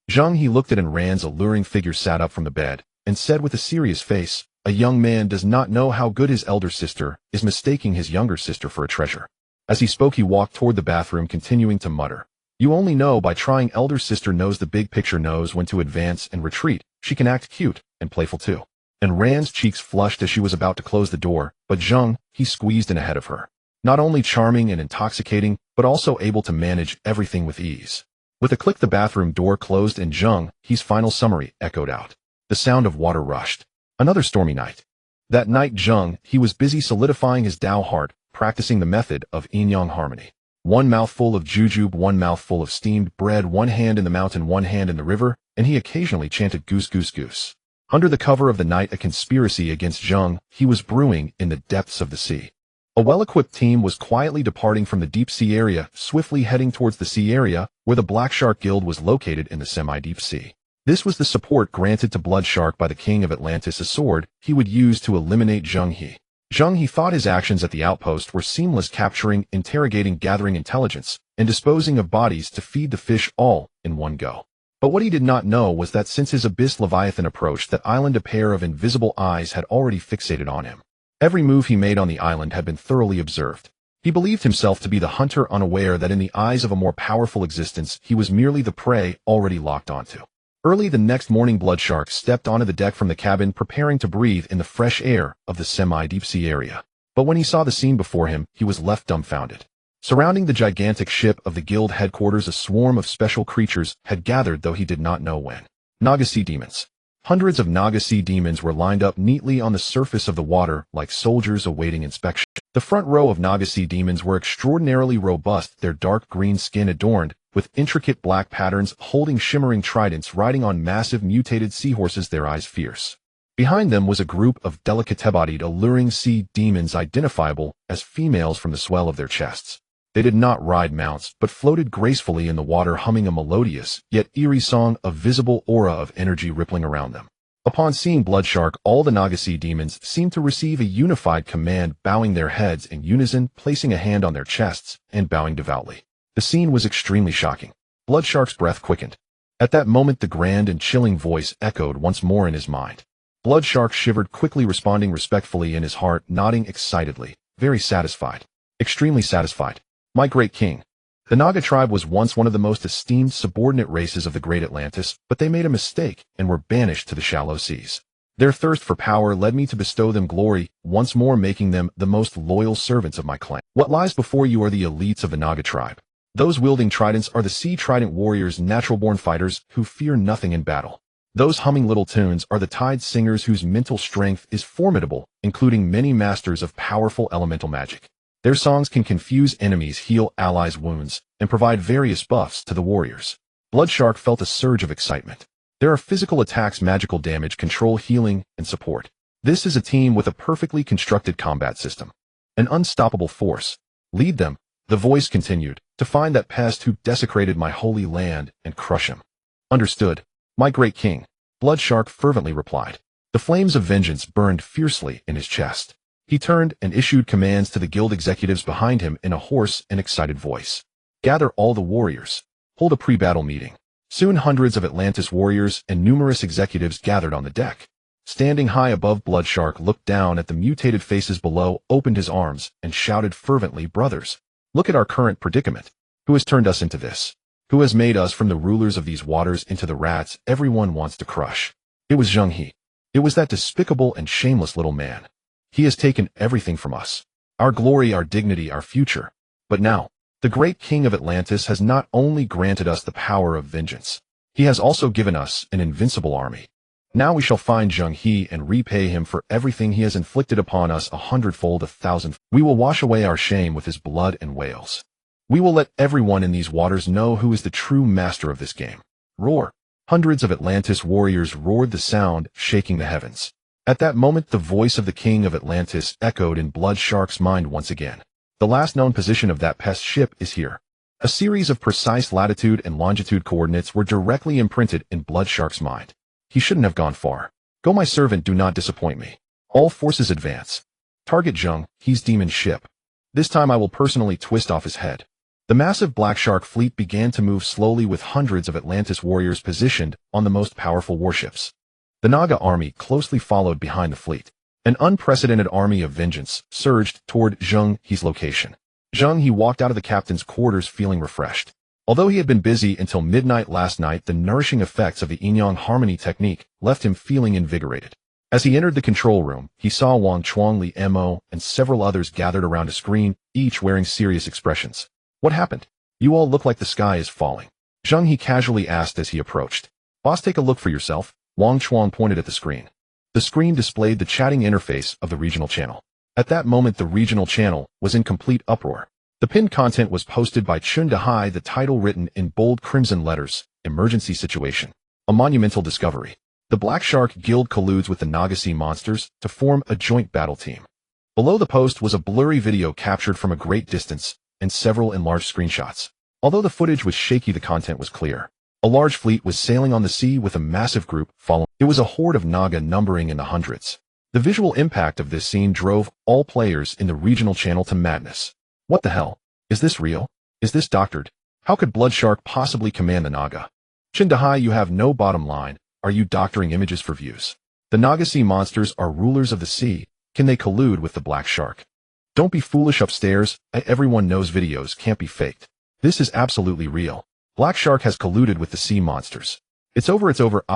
Zheng He looked at, and Rand's alluring figure sat up from the bed and said with a serious face, "A young man does not know how good his elder sister is, mistaking his younger sister for a treasure." As he spoke, he walked toward the bathroom, continuing to mutter, "You only know by trying. Elder sister knows the big picture, knows when to advance and retreat. She can act cute and playful too." And Rand's cheeks flushed as she was about to close the door, but Zheng He squeezed in ahead of her. Not only charming and intoxicating, but also able to manage everything with ease. With a click, the bathroom door closed and Zheng He's final summary echoed out. The sound of water rushed. Another stormy night. That night, Zheng He was busy solidifying his Tao heart, practicing the method of yin-yang harmony. One mouthful of jujube, one mouthful of steamed bread, one hand in the mountain, one hand in the river, and he occasionally chanted goose, goose, goose. Under the cover of the night, a conspiracy against Zheng He was brewing in the depths of the sea. A well-equipped team was quietly departing from the deep sea area, swiftly heading towards the sea area, where the Black Shark Guild was located in the semi-deep sea. This was the support granted to Bloodshark by the king of Atlantis, a sword he would use to eliminate Zheng He. Zheng He thought his actions at the outpost were seamless, capturing, interrogating, gathering intelligence, and disposing of bodies to feed the fish, all in one go. But what he did not know was that since his Abyss Leviathan approached that island, a pair of invisible eyes had already fixated on him. Every move he made on the island had been thoroughly observed. He believed himself to be the hunter, unaware that in the eyes of a more powerful existence, he was merely the prey already locked onto. Early the next morning, Bloodshark stepped onto the deck from the cabin, preparing to breathe in the fresh air of the semi-deep sea area. But when he saw the scene before him, he was left dumbfounded. Surrounding the gigantic ship of the guild headquarters, a swarm of special creatures had gathered, though he did not know when. Naga sea demons. Hundreds of Naga sea demons were lined up neatly on the surface of the water, like soldiers awaiting inspection. The front row of Naga sea demons were extraordinarily robust, their dark green skin adorned with intricate black patterns, holding shimmering tridents, riding on massive mutated seahorses, their eyes fierce. Behind them was a group of delicate-bodied, alluring sea demons, identifiable as females from the swell of their chests. They did not ride mounts, but floated gracefully in the water, humming a melodious, yet eerie song, a visible aura of energy rippling around them. Upon seeing Bloodshark, all the Naga sea demons seemed to receive a unified command, bowing their heads in unison, placing a hand on their chests, and bowing devoutly. The scene was extremely shocking. Bloodshark's breath quickened. At that moment, the grand and chilling voice echoed once more in his mind. Bloodshark shivered, quickly responding respectfully in his heart, nodding excitedly, very satisfied. Extremely satisfied. "My great king." The Naga tribe was once one of the most esteemed subordinate races of the great Atlantis, but they made a mistake and were banished to the shallow seas. Their thirst for power led me to bestow them glory, once more making them the most loyal servants of my clan. What lies before you are the elites of the Naga tribe. Those wielding tridents are the sea trident warriors, natural-born fighters who fear nothing in battle. Those humming little tunes are the tide singers whose mental strength is formidable, including many masters of powerful elemental magic. Their songs can confuse enemies, heal allies' wounds, and provide various buffs to the warriors. Bloodshark felt a surge of excitement. There are physical attacks, magical damage, control, healing, and support. This is a team with a perfectly constructed combat system. An unstoppable force. Lead them, the voice continued, to find that pest who desecrated my holy land and crush him. Understood, my great king, Bloodshark fervently replied. The flames of vengeance burned fiercely in his chest. He turned and issued commands to the guild executives behind him in a hoarse and excited voice. Gather all the warriors. Hold a pre-battle meeting. Soon hundreds of Atlantis warriors and numerous executives gathered on the deck. Standing high above, Bloodshark looked down at the mutated faces below, opened his arms, and shouted fervently, "Brothers, look at our current predicament. Who has turned us into this? Who has made us from the rulers of these waters into the rats everyone wants to crush? It was Zheng He. It was that despicable and shameless little man. He has taken everything from us. Our glory, our dignity, our future. But now, the great king of Atlantis has not only granted us the power of vengeance, He has also given us an invincible army. Now we shall find Zheng He and repay him for everything he has inflicted upon us 100-fold, 1,000. We will wash away our shame with his blood and whales. We will let everyone in these waters know who is the true master of this game. Roar! Hundreds of Atlantis warriors roared, the sound shaking the heavens. At that moment, the voice of the king of Atlantis echoed in Blood Shark's mind once again. The last known position of that pest ship is here. A series of precise latitude and longitude coordinates were directly imprinted in Blood Shark's mind. He shouldn't have gone far. Go, my servant, do not disappoint me. All forces advance. Target Zheng He's demon ship. This time I will personally twist off his head. The massive Black Shark fleet began to move slowly with hundreds of Atlantis warriors positioned on the most powerful warships. The Naga army closely followed behind the fleet. An unprecedented army of vengeance surged toward Zheng He's location. Zheng He walked out of the captain's quarters feeling refreshed. Although he had been busy until midnight last night, the nourishing effects of the yin-yang harmony technique left him feeling invigorated. As he entered the control room, he saw Wang Chuang, Li Mo, and several others gathered around a screen, each wearing serious expressions. What happened? You all look like the sky is falling. Zheng He casually asked as he approached. Boss, take a look for yourself. Wang Chuang pointed at the screen. The screen displayed the chatting interface of the regional channel. At that moment, the regional channel was in complete uproar. The pinned content was posted by Zheng He, the title written in bold crimson letters, Emergency Situation. A monumental discovery. The Black Shark Guild colludes with the Naga Sea monsters to form a joint battle team. Below the post was a blurry video captured from a great distance and several enlarged screenshots. Although the footage was shaky, the content was clear. A large fleet was sailing on the sea with a massive group following. It was a horde of Naga numbering in the hundreds. The visual impact of this scene drove all players in the regional channel to madness. What the hell? Is this real? Is this doctored? How could Blood Shark possibly command the Naga? Zheng He, you have no bottom line. Are you doctoring images for views? The Naga Sea monsters are rulers of the sea. Can they collude with the Black Shark? Don't be foolish upstairs. Everyone knows videos can't be faked. This is absolutely real. Black Shark has colluded with the sea monsters. It's over.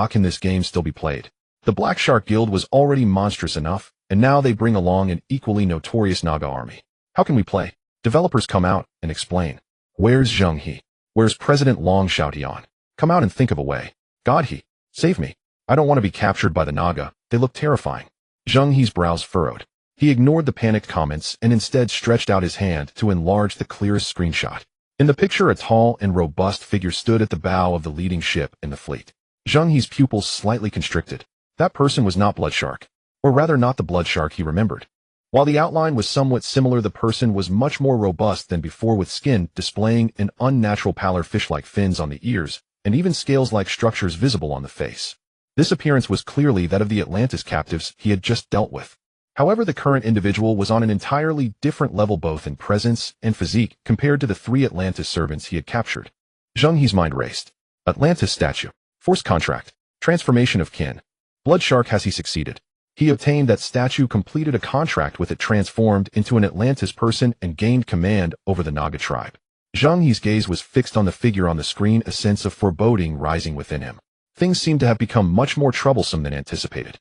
Can this game still be played? The Black Shark Guild was already monstrous enough, and now they bring along an equally notorious Naga army. How can we play? Developers, come out and explain. Where's Zheng He? Where's President Long Xiaotian? Come out and think of a way. God, He, save me. I don't want to be captured by the Naga. They look terrifying. Zheng He's brows furrowed. He ignored the panicked comments and instead stretched out his hand to enlarge the clearest screenshot. In the picture, a tall and robust figure stood at the bow of the leading ship in the fleet. Zheng He's pupils slightly constricted. That person was not Blood Shark. Or rather, not the Blood Shark he remembered. While the outline was somewhat similar, the person was much more robust than before, with skin displaying an unnatural pallor, fish-like fins on the ears, and even scales-like structures visible on the face. This appearance was clearly that of the Atlantis captives he had just dealt with. However, the current individual was on an entirely different level, both in presence and physique, compared to the 3 Atlantis servants he had captured. Zheng He's mind raced. Atlantis statue. Force contract. Transformation of kin. Blood Shark, has he succeeded? He obtained that statue, completed a contract with it, transformed into an Atlantis person, and gained command over the Naga tribe. Zheng He's gaze was fixed on the figure on the screen, a sense of foreboding rising within him. Things seemed to have become much more troublesome than anticipated.